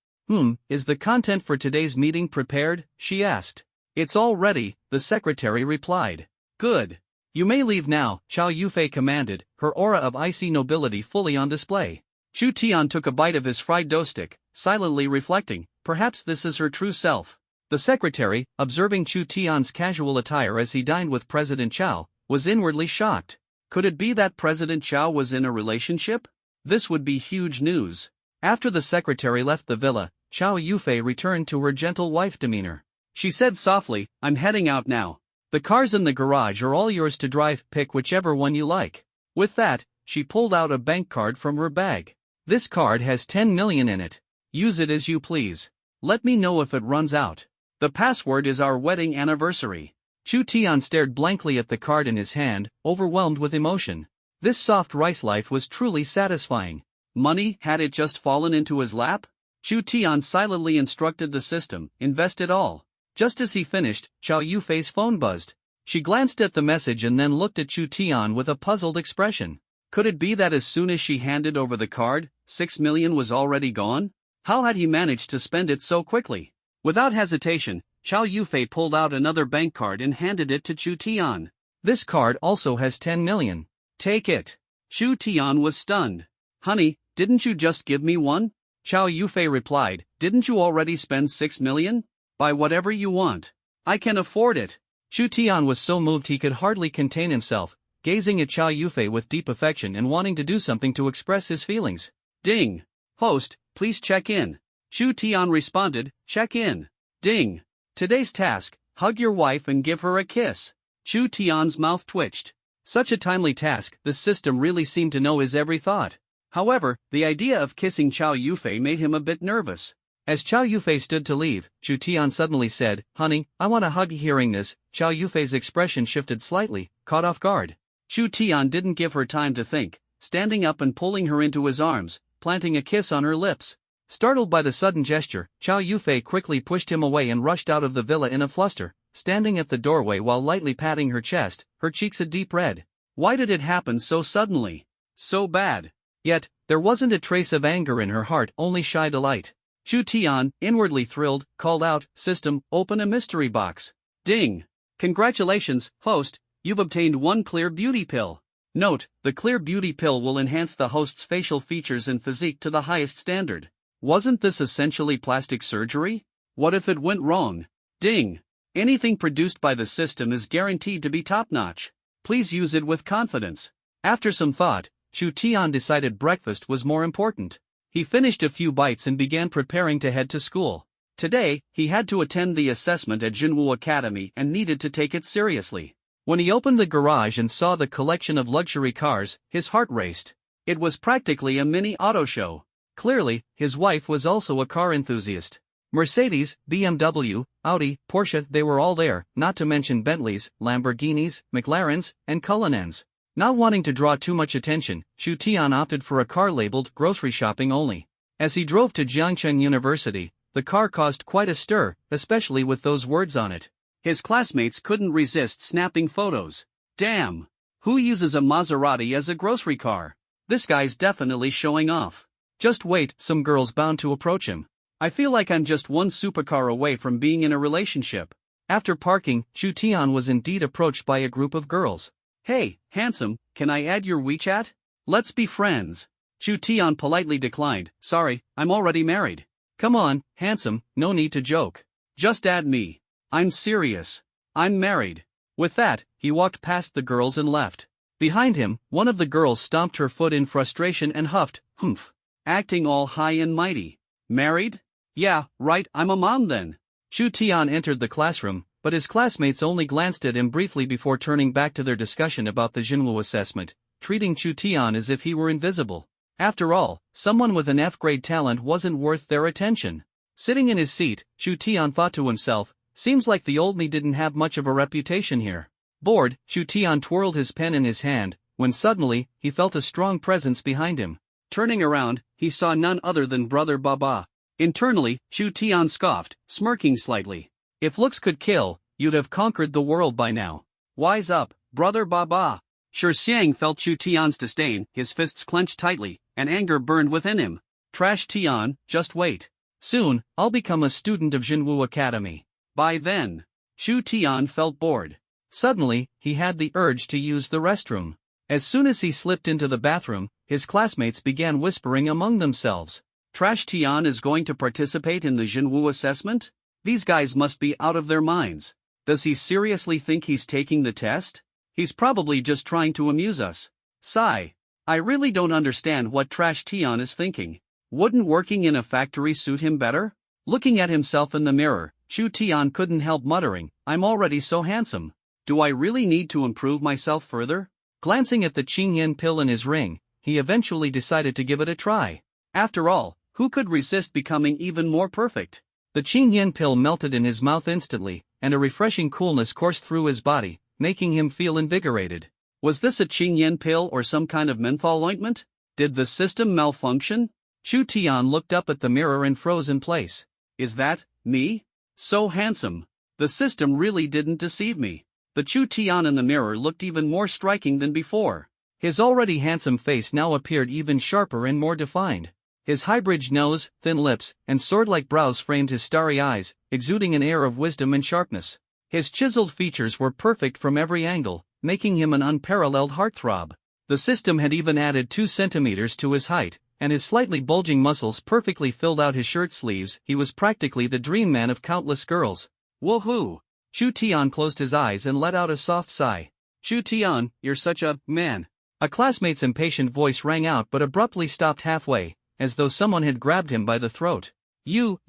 Is the content for today's meeting prepared?" she asked. "It's all ready," the secretary replied. "Good. You may leave now," Chow Yufei commanded, her aura of icy nobility fully on display. Chu Tian took a bite of his fried dough stick, silently reflecting, perhaps this is her true self. The secretary, observing Chu Tian's casual attire as he dined with President Chow, was inwardly shocked. Could it be that President Chow was in a relationship? This would be huge news. After the secretary left the villa, Chow Yufei returned to her gentle wife demeanor. She said softly, "I'm heading out now. The cars in the garage are all yours to drive, pick whichever one you like." With that, she pulled out a bank card from her bag. "This card has 10 million in it. Use it as you please. Let me know if it runs out. The password is our wedding anniversary." Chu Tian stared blankly at the card in his hand, overwhelmed with emotion. This soft rice life was truly satisfying. Money, had it just fallen into his lap? Chu Tian silently instructed the system, "Invest it all." Just as he finished, Chow Yufei's phone buzzed. She glanced at the message and then looked at Chu Tian with a puzzled expression. Could it be that as soon as she handed over the card, 6 million was already gone? How had he managed to spend it so quickly? Without hesitation, Chow Yufei pulled out another bank card and handed it to Chu Tian. "This card also has 10 million. Take it." Chu Tian was stunned. "Honey, didn't you just give me one?" Chow Yufei replied, "Didn't you already spend 6 million? Buy whatever you want. I can afford it." Chu Tian was so moved he could hardly contain himself, gazing at Chow Yufei with deep affection and wanting to do something to express his feelings. Ding. "Host, please check in." Chu Tian responded, "Check in." Ding. "Today's task, hug your wife and give her a kiss." Chu Tian's mouth twitched. Such a timely task, the system really seemed to know his every thought. However, the idea of kissing Chow Yufei made him a bit nervous. As Chow Yufei stood to leave, Chu Tian suddenly said, "Honey, I want a hug." Hearing this, Chow Yufei's expression shifted slightly, caught off guard. Chu Tian didn't give her time to think, standing up and pulling her into his arms, planting a kiss on her lips. Startled by the sudden gesture, Chow Yufei quickly pushed him away and rushed out of the villa in a fluster, standing at the doorway while lightly patting her chest, her cheeks a deep red. Why did it happen so suddenly? So bad. Yet, there wasn't a trace of anger in her heart, only shy delight. Chu Tian, inwardly thrilled, called out, "System, open a mystery box." Ding! Congratulations, host, you've obtained one clear beauty pill. Note, the clear beauty pill will enhance the host's facial features and physique to the highest standard. Wasn't this essentially plastic surgery? What if it went wrong? Ding! Anything produced by the system is guaranteed to be top-notch. Please use it with confidence. After some thought, Chu Tian decided breakfast was more important. He finished a few bites and began preparing to head to school. Today, he had to attend the assessment at Jinwu Academy and needed to take it seriously. When he opened the garage and saw the collection of luxury cars, his heart raced. It was practically a mini auto show. Clearly, his wife was also a car enthusiast. Mercedes, BMW, Audi, Porsche, they were all there, not to mention Bentleys, Lamborghinis, McLarens, and Cullinans. Not wanting to draw too much attention, Chu Tian opted for a car labeled grocery shopping only. As he drove to Jiangcheng University, the car caused quite a stir, especially with those words on it. His classmates couldn't resist snapping photos. Damn! Who uses a Maserati as a grocery car? This guy's definitely showing off. Just wait, some girl's bound to approach him. I feel like I'm just one supercar away from being in a relationship. After parking, Chu Tian was indeed approached by a group of girls. Hey, handsome, can I add your WeChat? Let's be friends. Chu Tian politely declined. Sorry, I'm already married. Come on, handsome, no need to joke. Just add me. I'm serious. I'm married. With that, he walked past the girls and left. Behind him, one of the girls stomped her foot in frustration and huffed, "Humph." Acting all high and mighty. Married? Yeah, right, I'm a mom then. Chu Tian entered the classroom, but his classmates only glanced at him briefly before turning back to their discussion about the Jinwu assessment, treating Chu Tian as if he were invisible. After all, someone with an F-grade talent wasn't worth their attention. Sitting in his seat, Chu Tian thought to himself, seems like the old me didn't have much of a reputation here. Bored, Chu Tian twirled his pen in his hand, when suddenly, he felt a strong presence behind him. Turning around, he saw none other than Brother Baba. Internally, Chu Tian scoffed, smirking slightly. If looks could kill, you'd have conquered the world by now. Wise up, Brother Baba. Shi Xiang felt Chu Tian's disdain, his fists clenched tightly, and anger burned within him. Trash Tian, just wait. Soon, I'll become a student of Jinwu Academy. By then, Chu Tian felt bored. Suddenly, he had the urge to use the restroom. As soon as he slipped into the bathroom, his classmates began whispering among themselves. Trash Tian is going to participate in the Jinwu assessment? These guys must be out of their minds. Does he seriously think he's taking the test? He's probably just trying to amuse us. Sigh. I really don't understand what Trash Tian is thinking. Wouldn't working in a factory suit him better? Looking at himself in the mirror, Chu Tian couldn't help muttering, I'm already so handsome. Do I really need to improve myself further? Glancing at the Qingyan pill in his ring, he eventually decided to give it a try. After all, who could resist becoming even more perfect? The Qingyan pill melted in his mouth instantly, and a refreshing coolness coursed through his body, making him feel invigorated. Was this a Qingyan pill or some kind of menthol ointment? Did the system malfunction? Chu Tian looked up at the mirror and froze in place. Is that me? So handsome. The system really didn't deceive me. The Chu Tian in the mirror looked even more striking than before. His already handsome face now appeared even sharper and more defined. His high-bridged nose, thin lips, and sword-like brows framed his starry eyes, exuding an air of wisdom and sharpness. His chiseled features were perfect from every angle, making him an unparalleled heartthrob. The system had even added 2 centimeters to his height, and his slightly bulging muscles perfectly filled out his shirt sleeves. He was practically the dream man of countless girls. Woohoo! Chu Tian closed his eyes and let out a soft sigh. Chu Tian, you're such a man. A classmate's impatient voice rang out but abruptly stopped halfway, as though someone had grabbed him by the throat. You,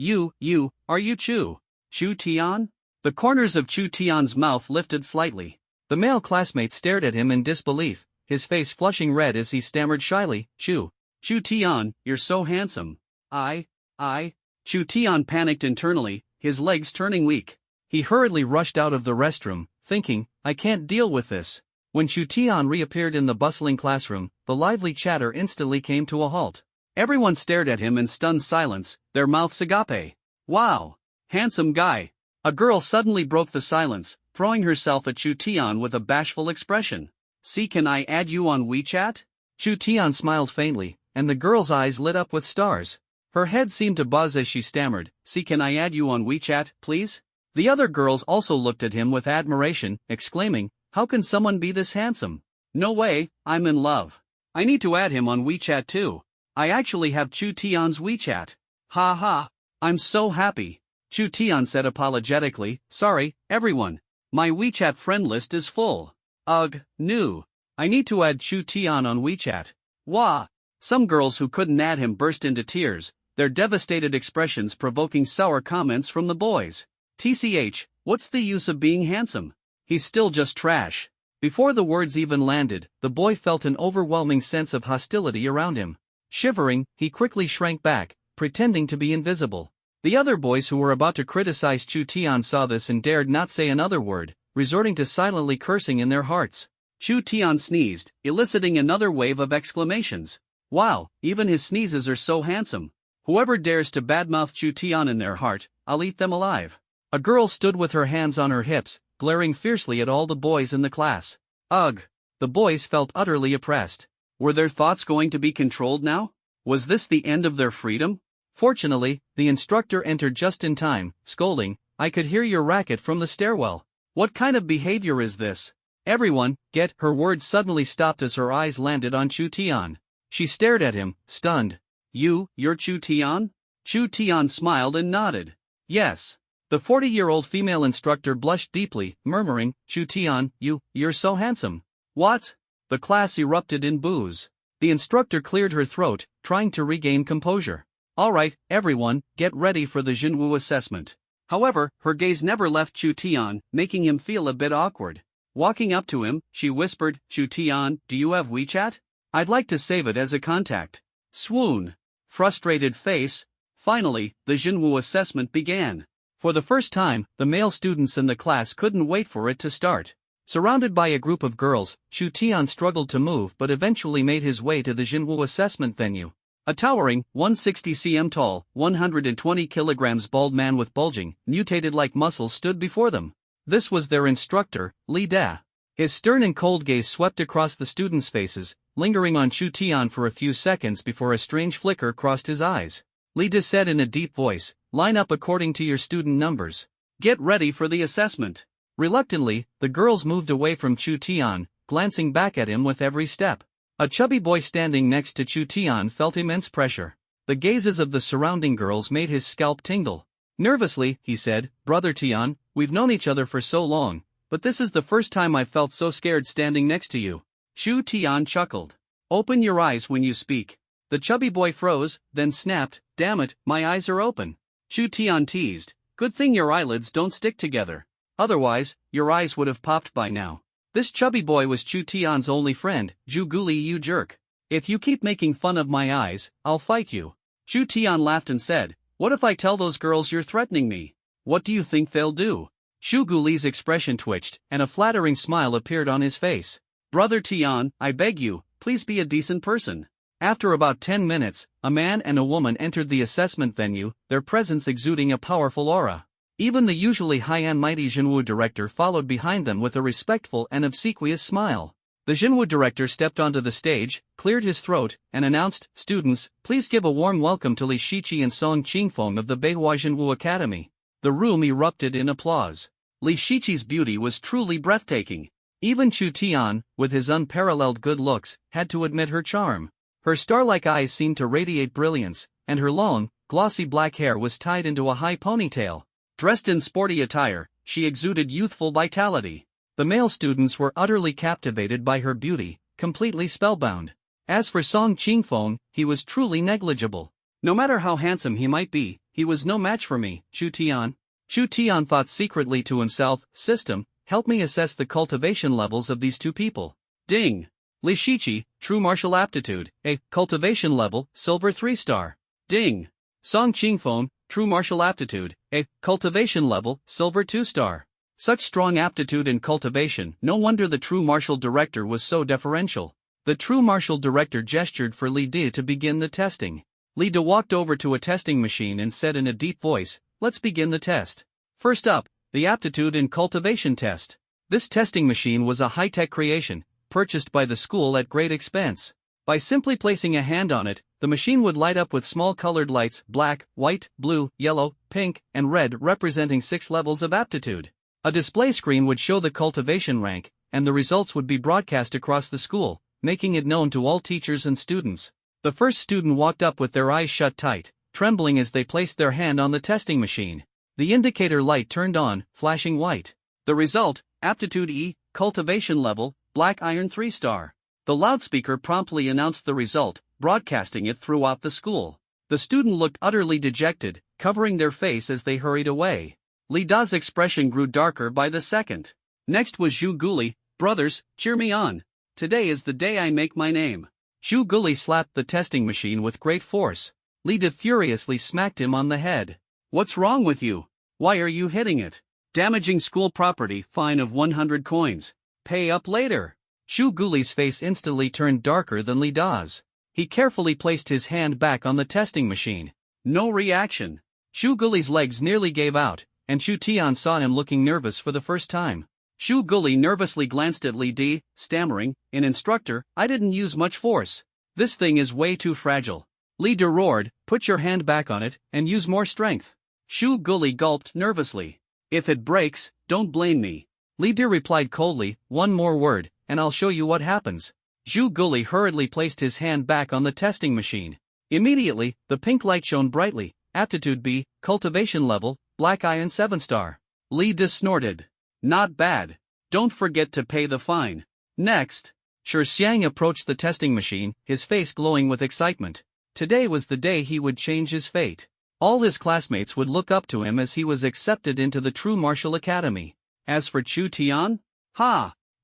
are you Chu Tian? The corners of Chu Tian's mouth lifted slightly. The male classmate stared at him in disbelief, his face flushing red as he stammered shyly, Chu Tian, you're so handsome. Chu Tian panicked internally, his legs turning weak. He hurriedly rushed out of the restroom, thinking, I can't deal with this. When Chu Tian reappeared in the bustling classroom, the lively chatter instantly came to a halt. Everyone stared at him in stunned silence, their mouths agape. Wow! Handsome guy. A girl suddenly broke the silence, throwing herself at Chu Tian with a bashful expression. "See, can I add you on WeChat?" Chu Tian smiled faintly, and the girl's eyes lit up with stars. Her head seemed to buzz as she stammered, "See, can I add you on WeChat, please?" The other girls also looked at him with admiration, exclaiming, "How can someone be this handsome? No way, I'm in love. I need to add him on WeChat too. I actually have Chu Tian's WeChat. Ha ha, I'm so happy." Chu Tian said apologetically, "Sorry, everyone. My WeChat friend list is full. Ugh, no. I need to add Chu Tian on WeChat. Wah." Some girls who couldn't add him burst into tears, their devastated expressions provoking sour comments from the boys. "TCH, what's the use of being handsome? He's still just trash." Before the words even landed, the boy felt an overwhelming sense of hostility around him. Shivering, he quickly shrank back, pretending to be invisible. The other boys who were about to criticize Chu Tian saw this and dared not say another word, resorting to silently cursing in their hearts. Chu Tian sneezed, eliciting another wave of exclamations. "Wow, even his sneezes are so handsome. Whoever dares to badmouth Chu Tian in their heart, I'll eat them alive." A girl stood with her hands on her hips, glaring fiercely at all the boys in the class. Ugh! The boys felt utterly oppressed. Were their thoughts going to be controlled now? Was this the end of their freedom? Fortunately, the instructor entered just in time, scolding, "I could hear your racket from the stairwell. What kind of behavior is this? Everyone, get." Her words suddenly stopped as her eyes landed on Chu Tian. She stared at him, stunned. You're Chu Tian?" Chu Tian smiled and nodded. "Yes." The 40-year-old female instructor blushed deeply, murmuring, "Chu Tian, you're so handsome." "What?" The class erupted in boos. The instructor cleared her throat, trying to regain composure. "All right, everyone, get ready for the Jinwu assessment." However, her gaze never left Chu Tian, making him feel a bit awkward. Walking up to him, she whispered, "Chu Tian, do you have WeChat? I'd like to save it as a contact." Swoon. Frustrated face. Finally, the Jinwu assessment began. For the first time, the male students in the class couldn't wait for it to start. Surrounded by a group of girls, Chu Tian struggled to move but eventually made his way to the Jinwu assessment venue. A towering, 160 cm tall, 120 kilograms bald man with bulging, mutated-like muscles stood before them. This was their instructor, Li De. His stern and cold gaze swept across the students' faces, lingering on Chu Tian for a few seconds before a strange flicker crossed his eyes. Li De said in a deep voice, "Line up according to your student numbers. Get ready for the assessment." Reluctantly, the girls moved away from Chu Tian, glancing back at him with every step. A chubby boy standing next to Chu Tian felt immense pressure. The gazes of the surrounding girls made his scalp tingle. Nervously, he said, "Brother Tian, we've known each other for so long, but this is the first time I've felt so scared standing next to you." Chu Tian chuckled. "Open your eyes when you speak." The chubby boy froze, then snapped, "Damn it, my eyes are open." Chu Tian teased, "Good thing your eyelids don't stick together. Otherwise, your eyes would have popped by now." This chubby boy was Chu Tian's only friend, "Ju Guli, you jerk. If you keep making fun of my eyes, I'll fight you." Chu Tian laughed and said, "What if I tell those girls you're threatening me? What do you think they'll do?" Chu Guli's expression twitched, and a flattering smile appeared on his face. "Brother Tian, I beg you, please be a decent person." After about 10 minutes, a man and a woman entered the assessment venue, their presence exuding a powerful aura. Even the usually high and mighty Jinwu director followed behind them with a respectful and obsequious smile. The Jinwu director stepped onto the stage, cleared his throat, and announced, "Students, please give a warm welcome to Li Shiqi and Song Qingfeng of the Beihua Jinwu Academy." The room erupted in applause. Li Shiqi's beauty was truly breathtaking. Even Chu Tian, with his unparalleled good looks, had to admit her charm. Her star-like eyes seemed to radiate brilliance, and her long, glossy black hair was tied into a high ponytail. Dressed in sporty attire, she exuded youthful vitality. The male students were utterly captivated by her beauty, completely spellbound. As for Song Qingfeng, he was truly negligible. No matter how handsome he might be, he was no match for me, Chu Tian. Chu Tian thought secretly to himself, "System, help me assess the cultivation levels of these two people." Ding! Li Shiqi, true martial aptitude, A, cultivation level, silver 3-star. Ding! Song Qingfeng, true martial aptitude, A, cultivation level, silver 2-star. Such strong aptitude in cultivation, no wonder the true martial director was so deferential. The true martial director gestured for Li De to begin the testing. Li De walked over to a testing machine and said in a deep voice, "Let's begin the test." First up, the Aptitude and Cultivation Test. This testing machine was a high-tech creation, purchased by the school at great expense. By simply placing a hand on it, the machine would light up with small colored lights, black, white, blue, yellow, pink, and red, representing 6 levels of aptitude. A display screen would show the cultivation rank, and the results would be broadcast across the school, making it known to all teachers and students. The first student walked up with their eyes shut tight, trembling as they placed their hand on the testing machine. The indicator light turned on, flashing white. The result, Aptitude E, Cultivation Level, Black Iron 3-star. The loudspeaker promptly announced the result, broadcasting it throughout the school. The student looked utterly dejected, covering their face as they hurried away. Li Da's expression grew darker by the second. Next was Zhu Guli. Brothers, cheer me on. Today is the day I make my name. Zhu Guli slapped the testing machine with great force. Li Da furiously smacked him on the head. What's wrong with you? Why are you hitting it? Damaging school property, fine of 100 coins. Pay up later. Zhu Guli's face instantly turned darker than Li Da's. He carefully placed his hand back on the testing machine. No reaction. Zhu Guli's legs nearly gave out, and Chu Tian saw him looking nervous for the first time. Zhu Guli nervously glanced at Li Da, stammering, "Instructor, I didn't use much force. This thing is way too fragile." Li Da roared, "Put your hand back on it, and use more strength." Zhu Guli gulped nervously. "If it breaks, don't blame me." Li Da replied coldly, "One more word, and I'll show you what happens." Zhu Guli hurriedly placed his hand back on the testing machine. Immediately, the pink light shone brightly. Aptitude B, Cultivation Level, Black Iron 7-star. Li Da snorted. "Not bad. Don't forget to pay the fine." Next, Shi Xiang approached the testing machine, his face glowing with excitement. Today was the day he would change his fate. All his classmates would look up to him as he was accepted into the True Martial Academy. As for Chu Tian?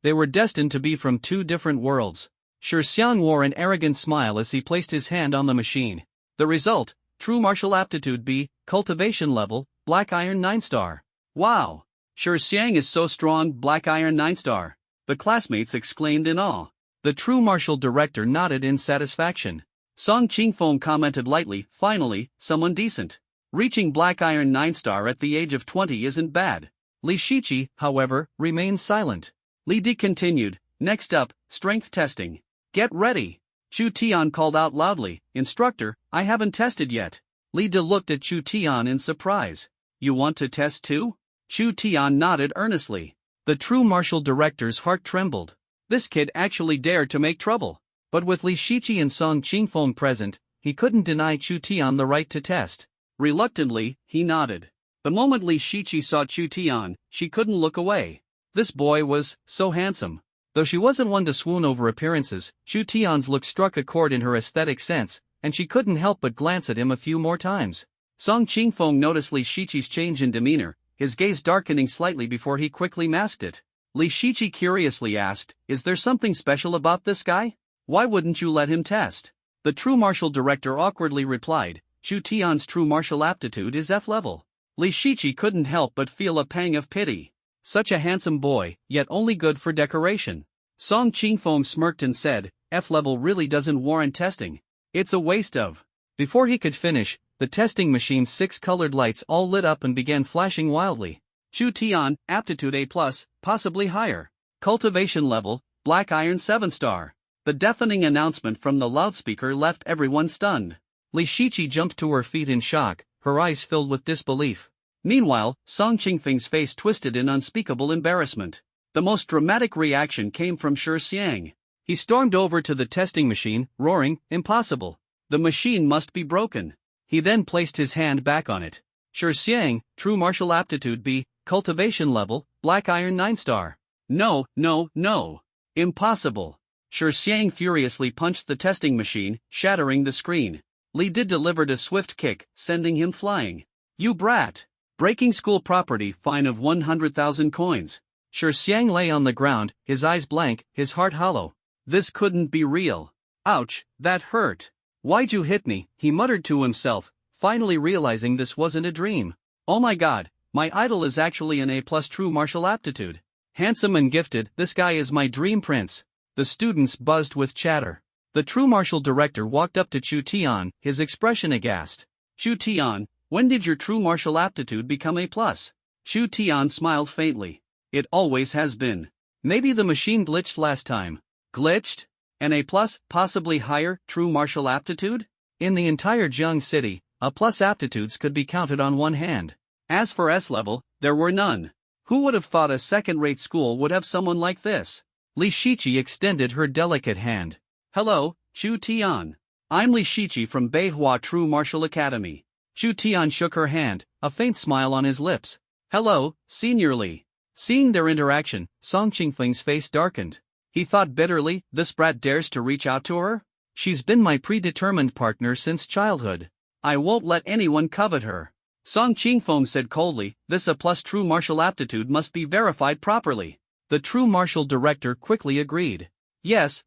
They were destined to be from 2 different worlds. Shi Xiang wore an arrogant smile as he placed his hand on the machine. The result, True Martial Aptitude B, Cultivation Level, Black Iron 9-star. Wow! Shi Xiang is so strong, Black Iron 9-star. The classmates exclaimed in awe. The True Martial Director nodded in satisfaction. Song Qingfeng commented lightly, "Finally, someone decent. Reaching Black Iron 9-star at the age of 20 isn't bad." Li Shiqi, however, remained silent. Li Da continued, "Next up, strength testing. Get ready." Chu Tian called out loudly, "Instructor, I haven't tested yet." Li Da looked at Chu Tian in surprise. "You want to test too?" Chu Tian nodded earnestly. The True Martial Director's heart trembled. This kid actually dared to make trouble. But with Li Shiqi and Song Qingfeng present, he couldn't deny Chu Tian the right to test. Reluctantly, he nodded. The moment Li Shiqi saw Chu Tian, she couldn't look away. This boy was so handsome. Though she wasn't one to swoon over appearances, Chu Tian's look struck a chord in her aesthetic sense, and she couldn't help but glance at him a few more times. Song Qingfeng noticed Li Shiqi's change in demeanor, his gaze darkening slightly before he quickly masked it. Li Shiqi curiously asked, "Is there something special about this guy? Why wouldn't you let him test?" The True Martial Director awkwardly replied, "Chu Tian's True Martial Aptitude is F level." Li Shiqi couldn't help but feel a pang of pity. Such a handsome boy, yet only good for decoration. Song Qingfeng smirked and said, "F level really doesn't warrant testing. It's a waste of." Before he could finish, the testing machine's 6 colored lights all lit up and began flashing wildly. Chu Tian, Aptitude A+, possibly higher. Cultivation Level, Black Iron 7-star. The deafening announcement from the loudspeaker left everyone stunned. Li Shiqi jumped to her feet in shock, her eyes filled with disbelief. Meanwhile, Song Qingfeng's face twisted in unspeakable embarrassment. The most dramatic reaction came from Shi Xiang. He stormed over to the testing machine, roaring, "Impossible! The machine must be broken." He then placed his hand back on it. Shi Xiang, True Martial Aptitude B, Cultivation Level, Black Iron 9-star. "No, no, no! Impossible!" Shi Xiang furiously punched the testing machine, shattering the screen. Li Da delivered a swift kick, sending him flying. "You brat! Breaking school property, fine of 100,000 coins." Shi Xiang lay on the ground, his eyes blank, his heart hollow. This couldn't be real. "Ouch, that hurt. Why'd you hit me?" he muttered to himself, finally realizing this wasn't a dream. "Oh my god, my idol is actually an A+ True Martial Aptitude. Handsome and gifted, this guy is my dream prince." The students buzzed with chatter. The True Martial Director walked up to Chu Tian, his expression aghast. "Chu Tian, when did your True Martial Aptitude become A+?" Chu Tian smiled faintly. It always has been. Maybe the machine glitched last time. Glitched? An A+, possibly higher, true martial aptitude? In the entire Jiang city, A+ aptitudes could be counted on one hand. As for S level, there were none. Who would have thought a second-rate school would have someone like this? Li Shiqi extended her delicate hand. Hello, Chu Tian. I'm Li Shiqi from Beihua True Martial Academy. Chu Tian shook her hand, a faint smile on his lips. Hello, Senior Li. Seeing their interaction, Song Qingfeng's face darkened. He thought bitterly, this brat dares to reach out to her? She's been my predetermined partner since childhood. I won't let anyone covet her. Song Qingfeng said coldly, this A+ true martial aptitude must be verified properly. The true martial director quickly agreed. Yes,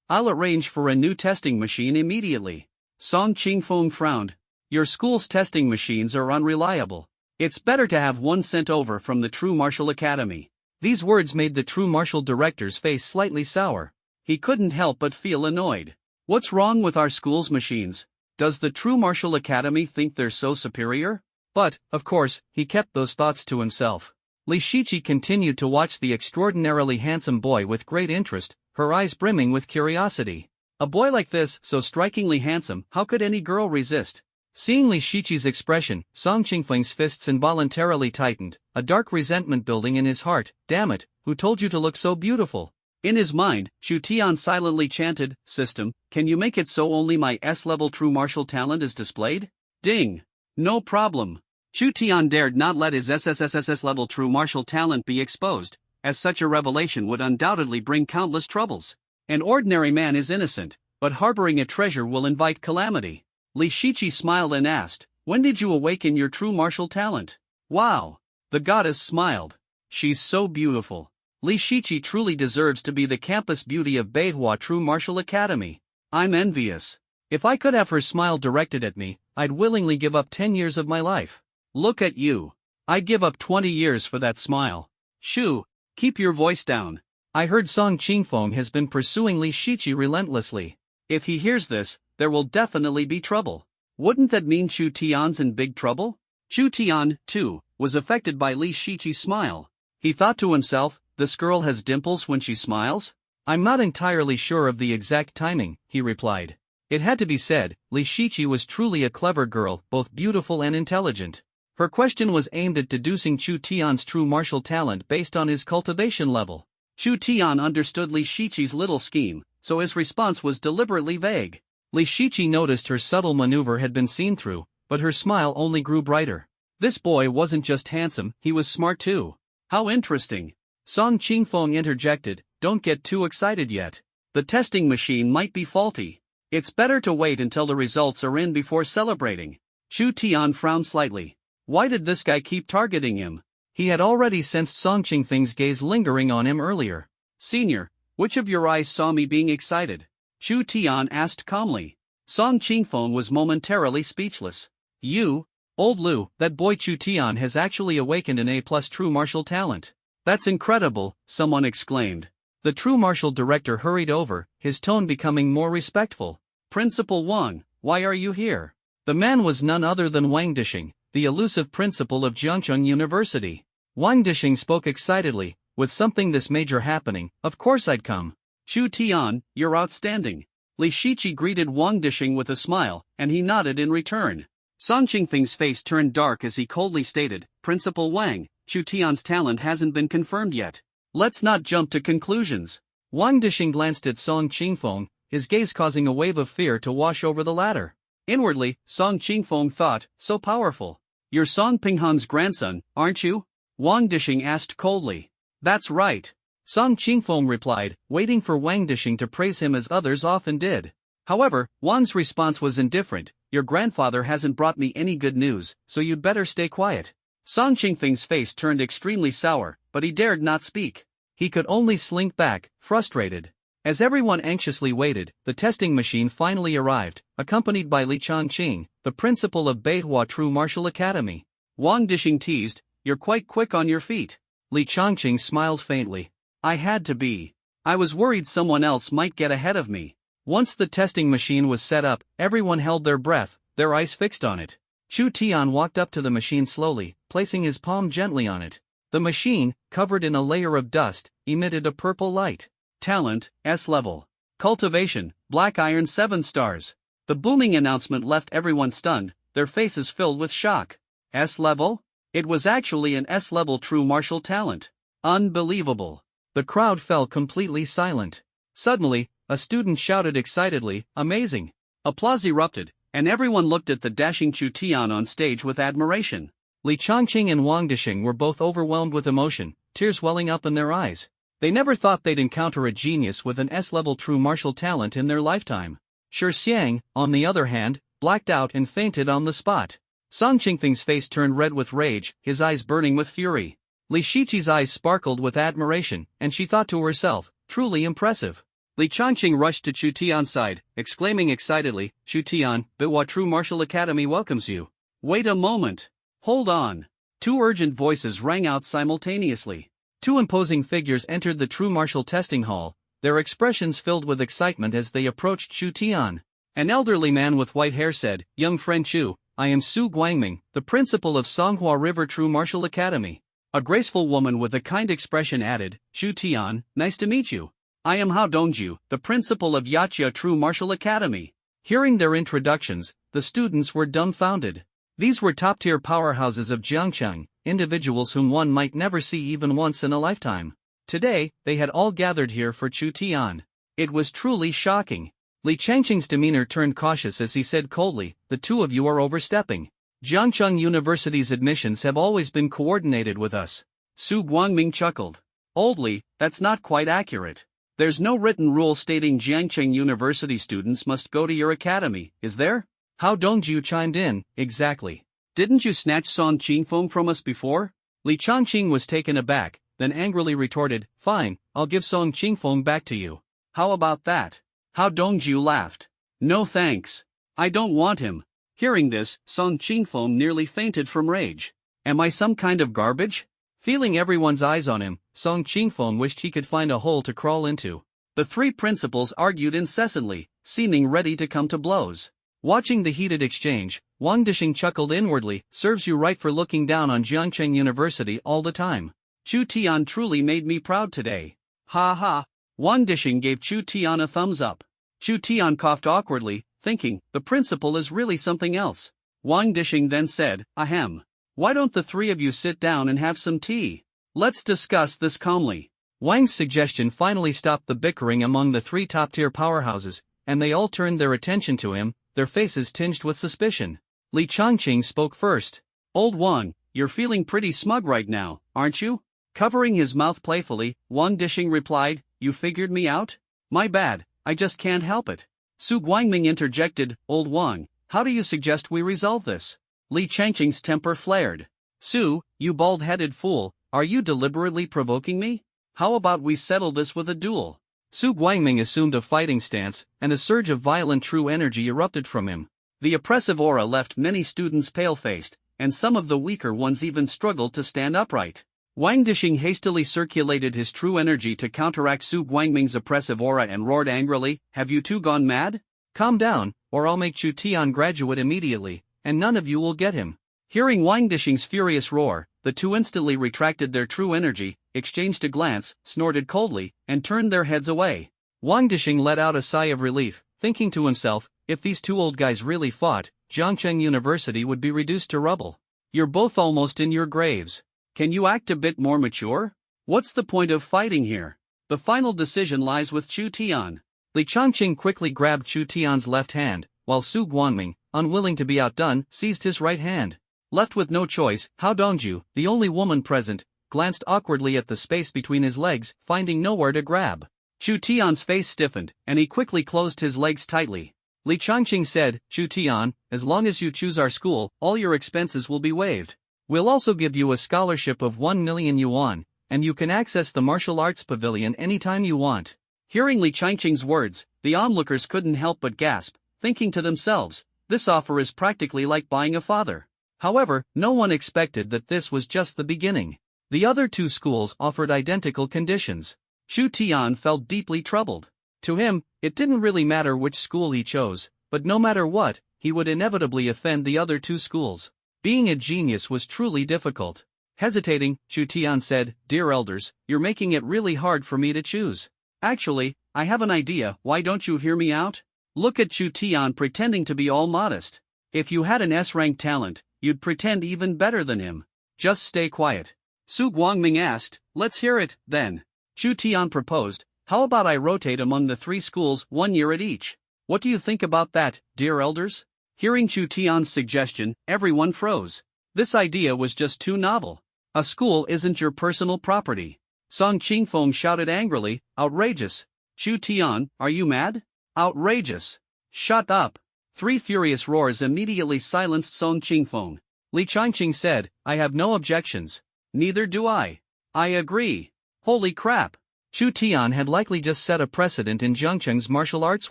I'll arrange for a new testing machine immediately. Song Qingfeng frowned. Your school's testing machines are unreliable. It's better to have one sent over from the True Martial Academy. These words made the True Martial Director's face slightly sour. He couldn't help but feel annoyed. What's wrong with our school's machines? Does the True Martial Academy think they're so superior? But, of course, he kept those thoughts to himself. Li Shiqi continued to watch the extraordinarily handsome boy with great interest, her eyes brimming with curiosity. A boy like this, so strikingly handsome, how could any girl resist? Seeing Li Shiqi's expression, Song Qingfeng's fists involuntarily tightened, a dark resentment building in his heart. Damn it, who told you to look so beautiful? In his mind, Chu Tian silently chanted, System, can you make it so only my S-level true martial talent is displayed? Ding! No problem. Chu Tian dared not let his SSSSS-level true martial talent be exposed, as such a revelation would undoubtedly bring countless troubles. An ordinary man is innocent, but harboring a treasure will invite calamity. Li Shiqi smiled and asked, when did you awaken your true martial talent? Wow! The goddess smiled. She's so beautiful. Li Shiqi truly deserves to be the campus beauty of Beihua True Martial Academy. I'm envious. If I could have her smile directed at me, I'd willingly give up 10 years of my life. Look at you. I'd give up 20 years for that smile. Shoo, keep your voice down. I heard Song Qingfeng has been pursuing Li Shiqi relentlessly. If he hears this, there will definitely be trouble. Wouldn't that mean Chu Tian's in big trouble? Chu Tian, too, was affected by Li Shiqi's smile. He thought to himself, this girl has dimples when she smiles? I'm not entirely sure of the exact timing, he replied. It had to be said, Li Shiqi was truly a clever girl, both beautiful and intelligent. Her question was aimed at deducing Chu Tian's true martial talent based on his cultivation level. Chu Tian understood Li Shiqi's little scheme, so his response was deliberately vague. Li Shiqi noticed her subtle maneuver had been seen through, but her smile only grew brighter. This boy wasn't just handsome, he was smart too. How interesting. Song Qingfeng interjected, don't get too excited yet. The testing machine might be faulty. It's better to wait until the results are in before celebrating. Chu Tian frowned slightly. Why did this guy keep targeting him? He had already sensed Song Qingfeng's gaze lingering on him earlier. Senior, which of your eyes saw me being excited? Chu Tian asked calmly. Song Qingfeng was momentarily speechless. You, old Lu, that boy Chu Tian has actually awakened an A+ true martial talent. That's incredible, someone exclaimed. The true martial director hurried over, his tone becoming more respectful. Principal Wang, why are you here? The man was none other than Wang Dishing, the elusive principal of Jiangcheng University. Wang Dishing spoke excitedly, with something this major happening, of course I'd come. Chu Tian, you're outstanding. Li Shiqi greeted Wang Dishing with a smile, and he nodded in return. Song Qingfeng's face turned dark as he coldly stated, Principal Wang, Chu Tian's talent hasn't been confirmed yet. Let's not jump to conclusions. Wang Dishing glanced at Song Qingfeng, his gaze causing a wave of fear to wash over the latter. Inwardly, Song Qingfeng thought, so powerful. You're Song Pinghan's grandson, aren't you? Wang Dishing asked coldly. That's right. Song Qingfeng replied, waiting for Wang Dishing to praise him as others often did. However, Wang's response was indifferent. Your grandfather hasn't brought me any good news, so you'd better stay quiet. Song Qingfeng's face turned extremely sour, but he dared not speak. He could only slink back, frustrated. As everyone anxiously waited, the testing machine finally arrived, accompanied by Li Changqing, the principal of Beihua True Martial Academy. Wang Dishing teased, you're quite quick on your feet. Li Changqing smiled faintly. I had to be. I was worried someone else might get ahead of me. Once the testing machine was set up, everyone held their breath, their eyes fixed on it. Chu Tian walked up to the machine slowly, placing his palm gently on it. The machine, covered in a layer of dust, emitted a purple light. Talent, S level. Cultivation, Black Iron 7 stars. The booming announcement left everyone stunned, their faces filled with shock. S level? It was actually an S level true martial talent. Unbelievable. The crowd fell completely silent. Suddenly, a student shouted excitedly, "Amazing!" Applause erupted, and everyone looked at the dashing Chu Tian on stage with admiration. Li Changqing and Wang Disheng were both overwhelmed with emotion, tears welling up in their eyes. They never thought they'd encounter a genius with an S-level true martial talent in their lifetime. Shi Xiang, on the other hand, blacked out and fainted on the spot. Song Qingfeng's face turned red with rage, his eyes burning with fury. Li Shiqi's eyes sparkled with admiration, and she thought to herself, truly impressive. Li Changqing rushed to Chu Tian's side, exclaiming excitedly, "Chu Tian, Biwa True Martial Academy welcomes you." Wait a moment. Hold on. Two urgent voices rang out simultaneously. Two imposing figures entered the true martial testing hall, their expressions filled with excitement as they approached Chu Tian. An elderly man with white hair said, "Young friend Chu, I am Su Guangming, the principal of Songhua River True Martial Academy." A graceful woman with a kind expression added, "Chu Tian, nice to meet you. I am Hao Dongju, the principal of Yachia True Martial Academy." Hearing their introductions, the students were dumbfounded. These were top-tier powerhouses of Jiangcheng, individuals whom one might never see even once in a lifetime. Today, they had all gathered here for Chu Tian. It was truly shocking. Li Changqing's demeanor turned cautious as he said coldly, "The two of you are overstepping. Jiangcheng University's admissions have always been coordinated with us." Su Guangming chuckled. "Old Li, that's not quite accurate. There's no written rule stating Jiangcheng University students must go to your academy, is there?" Hao Dongju chimed in, "Exactly. Didn't you snatch Song Qingfeng from us before?" Li Changqing was taken aback, then angrily retorted, "Fine, I'll give Song Qingfeng back to you. How about that?" Hao Dongju laughed. "No thanks. I don't want him." Hearing this, Song Qingfeng nearly fainted from rage. "Am I some kind of garbage?" Feeling everyone's eyes on him, Song Qingfeng wished he could find a hole to crawl into. The three principals argued incessantly, seeming ready to come to blows. Watching the heated exchange, Wang Disheng chuckled inwardly, "Serves you right for looking down on Jiangcheng University all the time. Chu Tian truly made me proud today. Ha ha." Wang Disheng gave Chu Tian a thumbs up. Chu Tian coughed awkwardly, thinking, the principal is really something else. Wang Disheng then said, "Ahem. Why don't the three of you sit down and have some tea? Let's discuss this calmly." Wang's suggestion finally stopped the bickering among the three top-tier powerhouses, and they all turned their attention to him, their faces tinged with suspicion. Li Changqing spoke first. "Old Wang, you're feeling pretty smug right now, aren't you?" Covering his mouth playfully, Wang Disheng replied, "You figured me out? My bad, I just can't help it." Su Guangming interjected, "Old Wang, how do you suggest we resolve this?" Li Changqing's temper flared. "Su, you bald-headed fool, are you deliberately provoking me? How about we settle this with a duel?" Su Guangming assumed a fighting stance, and a surge of violent true energy erupted from him. The oppressive aura left many students pale-faced, and some of the weaker ones even struggled to stand upright. Wang Disheng hastily circulated his true energy to counteract Su Guangming's oppressive aura and roared angrily, "Have you two gone mad? Calm down, or I'll make Chu Tian graduate immediately, and none of you will get him." Hearing Wang Disheng's furious roar, the two instantly retracted their true energy, exchanged a glance, snorted coldly, and turned their heads away. Wang Disheng let out a sigh of relief, thinking to himself, if these two old guys really fought, Jiangcheng University would be reduced to rubble. You're both almost in your graves. Can you act a bit more mature? What's the point of fighting here? The final decision lies with Chu Tian. Li Changqing quickly grabbed Chu Tian's left hand, while Su Guangming, unwilling to be outdone, seized his right hand. Left with no choice, Hao Dongju, the only woman present, glanced awkwardly at the space between his legs, finding nowhere to grab. Chu Tian's face stiffened, and he quickly closed his legs tightly. Li Changqing said, "Chu Tian, as long as you choose our school, all your expenses will be waived. We'll also give you a scholarship of 1 million yuan, and you can access the martial arts pavilion anytime you want." Hearing Li Changqing's words, the onlookers couldn't help but gasp, thinking to themselves, this offer is practically like buying a father. However, no one expected that this was just the beginning. The other two schools offered identical conditions. Chu Tian felt deeply troubled. To him, it didn't really matter which school he chose, but no matter what, he would inevitably offend the other two schools. Being a genius was truly difficult. Hesitating, Chu Tian said, "Dear elders, you're making it really hard for me to choose. Actually, I have an idea, why don't you hear me out?" Look at Chu Tian pretending to be all modest. If you had an S-rank talent, you'd pretend even better than him. Just stay quiet. Su Guangming asked, "Let's hear it, then." Chu Tian proposed, "How about I rotate among the three schools 1 year at each? What do you think about that, dear elders?" Hearing Chu Tian's suggestion, everyone froze. This idea was just too novel. A school isn't your personal property. Song Qingfeng shouted angrily, "Outrageous! Chu Tian, are you mad? Outrageous! Shut up!" 3 furious roars immediately silenced Song Qingfeng. Li Changqing said, "I have no objections." "Neither do I. I agree." Holy crap! Chu Tian had likely just set a precedent in Jiangcheng's martial arts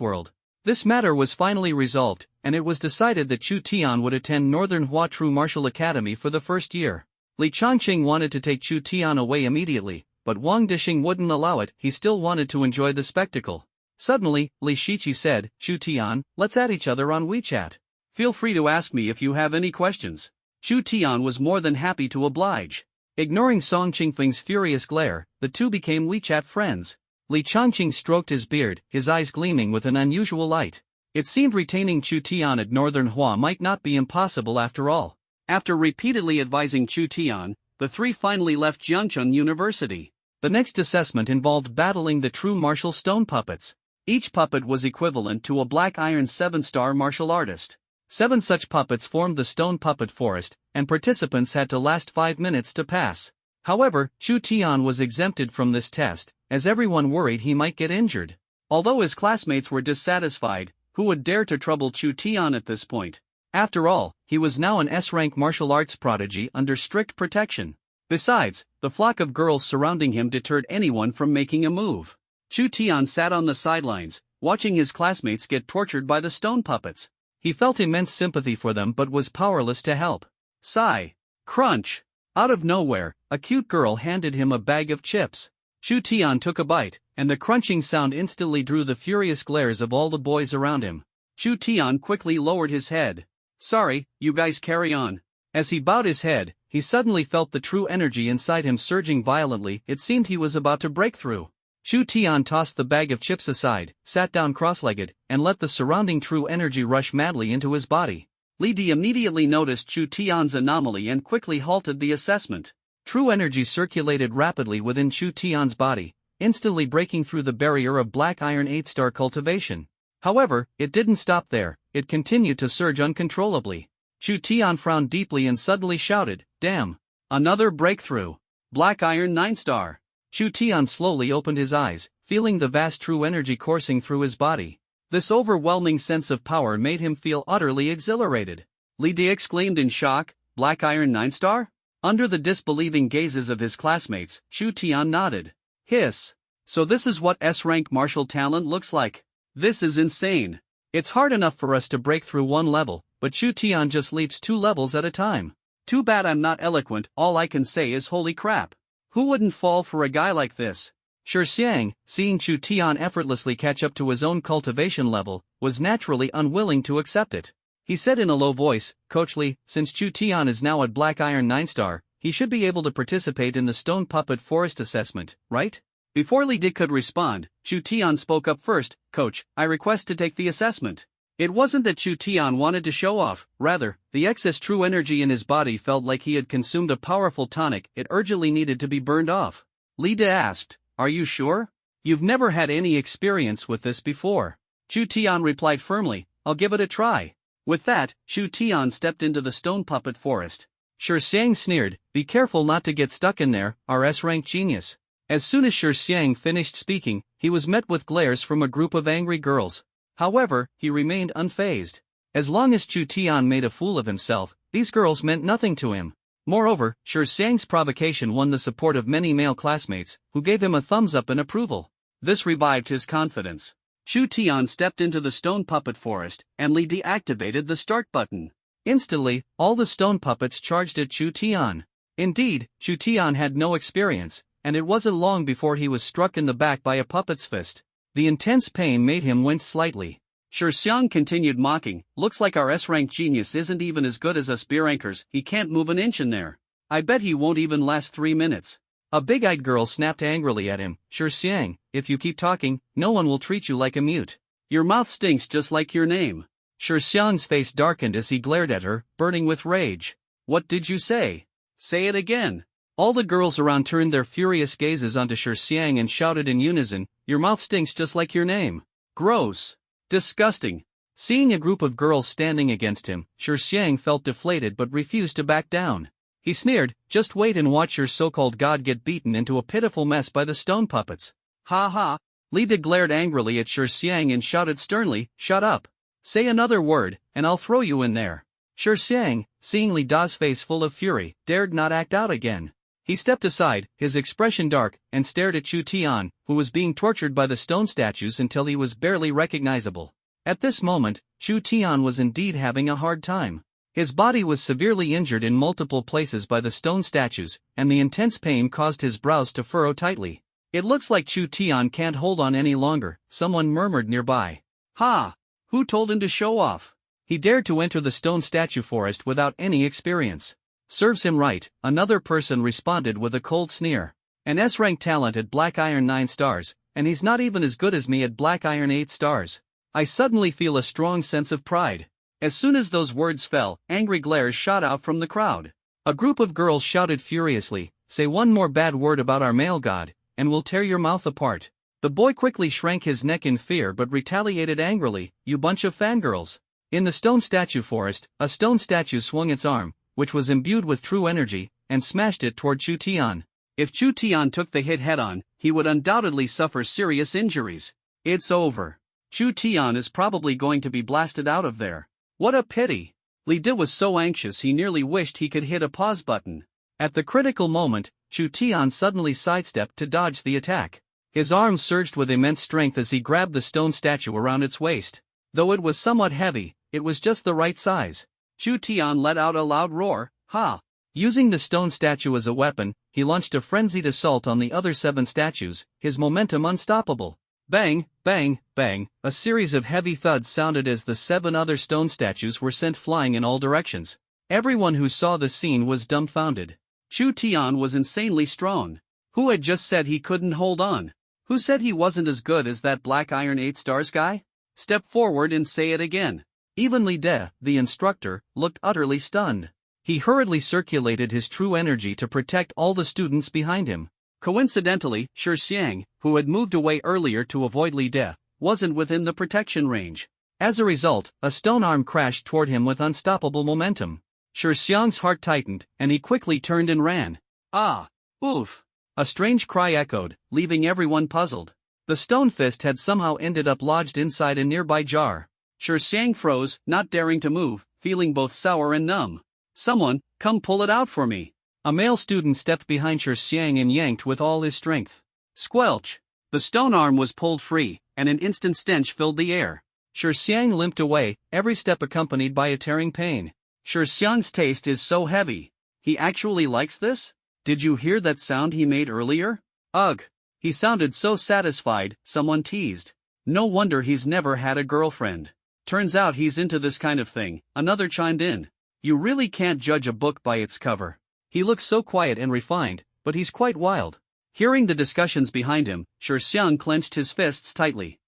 world. This matter was finally resolved, and it was decided that Chu Tian would attend Northern Hua True Martial Academy for the first year. Li Changqing wanted to take Chu Tian away immediately, but Wang Dixing wouldn't allow it. He still wanted to enjoy the spectacle. Suddenly, Li Shiqi said, "Chu Tian, let's add each other on WeChat. Feel free to ask me if you have any questions." Chu Tian was more than happy to oblige. Ignoring Song Qingfeng's furious glare, the two became WeChat friends. Li Changqing stroked his beard, his eyes gleaming with an unusual light. It seemed retaining Chu Tian at Northern Hua might not be impossible after all. After repeatedly advising Chu Tian, the three finally left Jiangcheng University. The next assessment involved battling the true martial stone puppets. Each puppet was equivalent to a black iron 7-star martial artist. 7 such puppets formed the stone puppet forest, and participants had to last 5 minutes to pass. However, Chu Tian was exempted from this test, as everyone worried he might get injured. Although his classmates were dissatisfied, who would dare to trouble Chu Tian at this point? After all, he was now an S-rank martial arts prodigy under strict protection. Besides, the flock of girls surrounding him deterred anyone from making a move. Chu Tian sat on the sidelines, watching his classmates get tortured by the stone puppets. He felt immense sympathy for them but was powerless to help. Sigh. Crunch. Out of nowhere, a cute girl handed him a bag of chips. Chu Tian took a bite, and the crunching sound instantly drew the furious glares of all the boys around him. Chu Tian quickly lowered his head. "Sorry, you guys carry on." As he bowed his head, he suddenly felt the true energy inside him surging violently. It seemed he was about to break through. Chu Tian tossed the bag of chips aside, sat down cross-legged, and let the surrounding true energy rush madly into his body. Li Di immediately noticed Chu Tian's anomaly and quickly halted the assessment. True energy circulated rapidly within Chu Tian's body, instantly breaking through the barrier of black iron 8-star cultivation. However, it didn't stop there, it continued to surge uncontrollably. Chu Tian frowned deeply and suddenly shouted, "Damn! Another breakthrough! Black iron 9-star!" Chu Tian slowly opened his eyes, feeling the vast true energy coursing through his body. This overwhelming sense of power made him feel utterly exhilarated. Li Di exclaimed in shock, "Black iron 9-star?" Under the disbelieving gazes of his classmates, Chu Tian nodded. Hiss. So this is what S-rank martial talent looks like. This is insane. It's hard enough for us to break through one level, but Chu Tian just leaps 2 levels at a time. Too bad I'm not eloquent, all I can say is holy crap. Who wouldn't fall for a guy like this? Shi Xiang, seeing Chu Tian effortlessly catch up to his own cultivation level, was naturally unwilling to accept it. He said in a low voice, "Coach Li, since Chu Tian is now at Black Iron 9-star, he should be able to participate in the Stone Puppet Forest assessment, right?" Before Li Di could respond, Chu Tian spoke up first, "Coach, I request to take the assessment." It wasn't that Chu Tian wanted to show off, rather, the excess true energy in his body felt like he had consumed a powerful tonic. It urgently needed to be burned off. Li Di asked, "Are you sure? You've never had any experience with this before." Chu Tian replied firmly, "I'll give it a try." With that, Chu Tian stepped into the stone puppet forest. Shi Xiang sneered, "Be careful not to get stuck in there, our S-rank genius." As soon as Shi Xiang finished speaking, he was met with glares from a group of angry girls. However, he remained unfazed. As long as Chu Tian made a fool of himself, these girls meant nothing to him. Moreover, Shi Xiang's provocation won the support of many male classmates, who gave him a thumbs up in approval. This revived his confidence. Chu Tian stepped into the stone puppet forest, and Li deactivated the start button. Instantly, all the stone puppets charged at Chu Tian. Indeed, Chu Tian had no experience, and it wasn't long before he was struck in the back by a puppet's fist. The intense pain made him wince slightly. Sure Xiang continued mocking, looks like our S-rank genius isn't even as good as us B-rankers, he can't move an inch in there. I bet he won't even last 3 minutes. A big-eyed girl snapped angrily at him, Sure Xiang, if you keep talking, no one will treat you like a mute. Your mouth stinks just like your name. Sure Xiang's face darkened as he glared at her, burning with rage. What did you say? Say it again. All the girls around turned their furious gazes onto Sure Xiang and shouted in unison, your mouth stinks just like your name. Gross. Disgusting. Seeing a group of girls standing against him, Sure Xiang felt deflated but refused to back down. He sneered, just wait and watch your so-called god get beaten into a pitiful mess by the stone puppets. Ha ha. Li De glared angrily at Sure Xiang and shouted sternly, shut up. Say another word, and I'll throw you in there. Sure Xiang, seeing Li Da's face full of fury, dared not act out again. He stepped aside, his expression dark, and stared at Chu Tian, who was being tortured by the stone statues until he was barely recognizable. At this moment, Chu Tian was indeed having a hard time. His body was severely injured in multiple places by the stone statues, and the intense pain caused his brows to furrow tightly. It looks like Chu Tian can't hold on any longer, someone murmured nearby. Ha! Who told him to show off? He dared to enter the stone statue forest without any experience. Serves him right, another person responded with a cold sneer. An S-rank talent at Black Iron 9 stars, and he's not even as good as me at Black Iron 8 stars. I suddenly feel a strong sense of pride. As soon as those words fell, angry glares shot out from the crowd. A group of girls shouted furiously, say one more bad word about our male god, and we'll tear your mouth apart. The boy quickly shrank his neck in fear but retaliated angrily, you bunch of fangirls. In the stone statue forest, a stone statue swung its arm, which was imbued with true energy, and smashed it toward Chu Tian. If Chu Tian took the hit head-on, he would undoubtedly suffer serious injuries. It's over. Chu Tian is probably going to be blasted out of there. What a pity. Li De was so anxious he nearly wished he could hit a pause button. At the critical moment, Chu Tian suddenly sidestepped to dodge the attack. His arms surged with immense strength as he grabbed the stone statue around its waist. Though it was somewhat heavy, it was just the right size. Chu Tian let out a loud roar, ha! Using the stone statue as a weapon, he launched a frenzied assault on the other 7 statues, his momentum unstoppable. Bang, bang, bang, a series of heavy thuds sounded as the 7 other stone statues were sent flying in all directions. Everyone who saw the scene was dumbfounded. Chu Tian was insanely strong. Who had just said he couldn't hold on? Who said he wasn't as good as that Black Iron 8 stars guy? Step forward and say it again. Even Li De, the instructor, looked utterly stunned. He hurriedly circulated his true energy to protect all the students behind him. Coincidentally, Sure Xiang, who had moved away earlier to avoid Li De, wasn't within the protection range. As a result, a stone arm crashed toward him with unstoppable momentum. Sure Xiang's heart tightened, and he quickly turned and ran. Ah! Oof! A strange cry echoed, leaving everyone puzzled. The stone fist had somehow ended up lodged inside a nearby jar. Sure Xiang froze, not daring to move, feeling both sour and numb. Someone, come pull it out for me. A male student stepped behind Sure Xiang and yanked with all his strength. Squelch! The stone arm was pulled free, and an instant stench filled the air. Sure Xiang limped away, every step accompanied by a tearing pain. Sure Xiang's taste is so heavy. He actually likes this? Did you hear that sound he made earlier? Ugh! He sounded so satisfied, someone teased. No wonder he's never had a girlfriend. Turns out he's into this kind of thing, another chimed in. You really can't judge a book by its cover. He looks so quiet and refined, but he's quite wild. Hearing the discussions behind him, Sure Xiang clenched his fists tightly.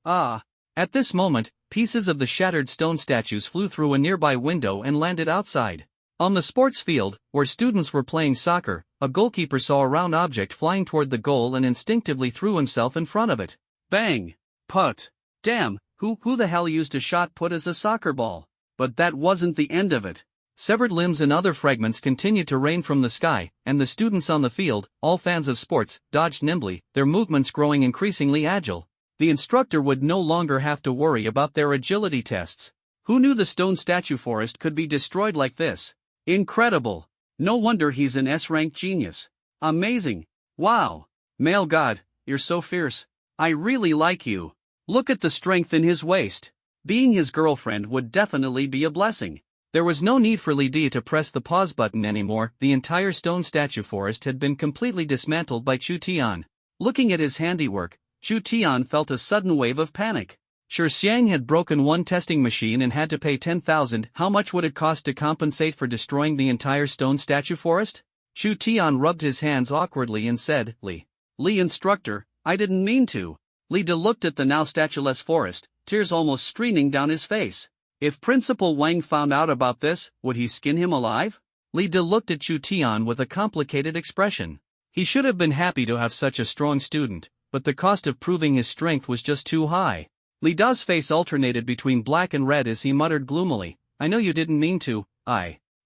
At this moment, pieces of the shattered stone statues flew through a nearby window and landed outside. On the sports field, where students were playing soccer, a goalkeeper saw a round object flying toward the goal and instinctively threw himself in front of it. Bang! Put! Damn, who the hell used a shot put as a soccer ball? But that wasn't the end of it. Severed limbs and other fragments continued to rain from the sky, and the students on the field, all fans of sports, dodged nimbly, their movements growing increasingly agile. The instructor would no longer have to worry about their agility tests. Who knew the stone statue forest could be destroyed like this? Incredible! No wonder he's an S-rank genius. Amazing! Wow! Male god, you're so fierce. I really like you. Look at the strength in his waist. Being his girlfriend would definitely be a blessing. There was no need for Li De to press the pause button anymore. The entire stone statue forest had been completely dismantled by Chu Tian. Looking at his handiwork, Chu Tian felt a sudden wave of panic. Sure, Xiang had broken one testing machine and had to pay 10,000. How much would it cost to compensate for destroying the entire stone statue forest? Chu Tian rubbed his hands awkwardly and said, Li instructor, I didn't mean to. Li De looked at the now statueless forest, tears almost streaming down his face. If Principal Wang found out about this, would he skin him alive? Li De looked at Chu Tian with a complicated expression. He should have been happy to have such a strong student, but the cost of proving his strength was just too high. Li Da's face alternated between black and red as he muttered gloomily, I know you didn't mean to,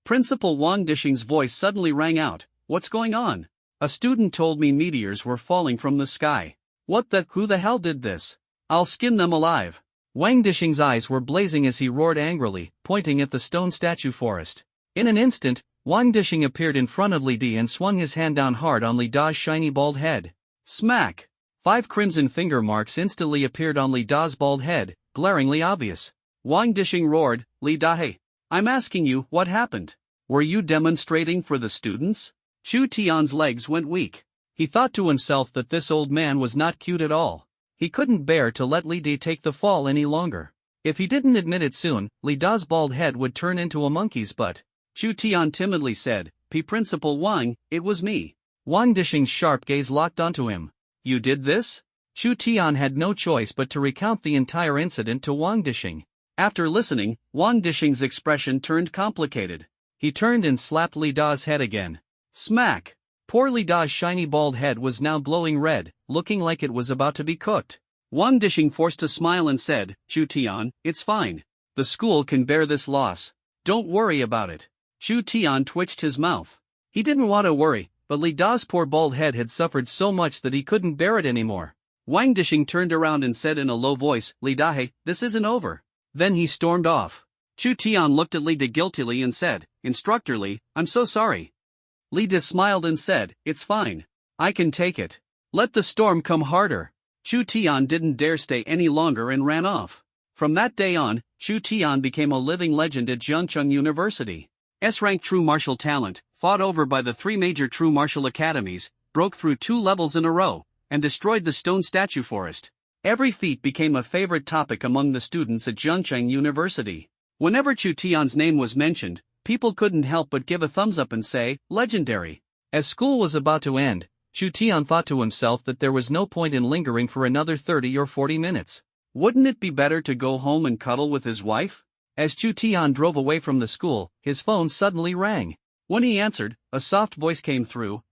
Principal Wang Dishing's voice suddenly rang out, what's going on? A student told me meteors were falling from the sky. Who the hell did this? I'll skin them alive. Wang Dishing's eyes were blazing as he roared angrily, pointing at the stone statue forest. In an instant, Wang Dishing appeared in front of Li De and swung his hand down hard on Li Da's shiny bald head. Smack! 5 crimson finger marks instantly appeared on Li Da's bald head, glaringly obvious. Wang Dishing roared, Li Da, hey, I'm asking you, what happened? Were you demonstrating for the students? Chu Tian's legs went weak. He thought to himself that this old man was not cute at all. He couldn't bear to let Li De take the fall any longer. If he didn't admit it soon, Li Da's bald head would turn into a monkey's butt. Chu Tian timidly said, Principal Wang, it was me. Wang Dishing's sharp gaze locked onto him. You did this? Chu Tian had no choice but to recount the entire incident to Wang Dishing. After listening, Wang Dishing's expression turned complicated. He turned and slapped Li Da's head again. Smack! Poor Li Da's shiny bald head was now glowing red, looking like it was about to be cooked. Wang Dishing forced a smile and said, Chu Tian, it's fine. The school can bear this loss. Don't worry about it. Chu Tian twitched his mouth. He didn't want to worry, but Li Da's poor bald head had suffered so much that he couldn't bear it anymore. Wang Dishing turned around and said in a low voice, Li Da, hey, this isn't over. Then he stormed off. Chu Tian looked at Li De guiltily and said, Instructor Li, I'm so sorry. Li De smiled and said, it's fine. I can take it. Let the storm come harder. Chu Tian didn't dare stay any longer and ran off. From that day on, Chu Tian became a living legend at Jiangcheng University. S-rank true martial talent, fought over by the 3 major true martial academies, broke through 2 levels in a row, and destroyed the stone statue forest. Every feat became a favorite topic among the students at Jiangcheng University. Whenever Chu Tian's name was mentioned, people couldn't help but give a thumbs up and say, legendary. As school was about to end, Chu Tian thought to himself that there was no point in lingering for another 30 or 40 minutes. Wouldn't it be better to go home and cuddle with his wife? As Chu Tian drove away from the school, his phone suddenly rang. When he answered, a soft voice came through,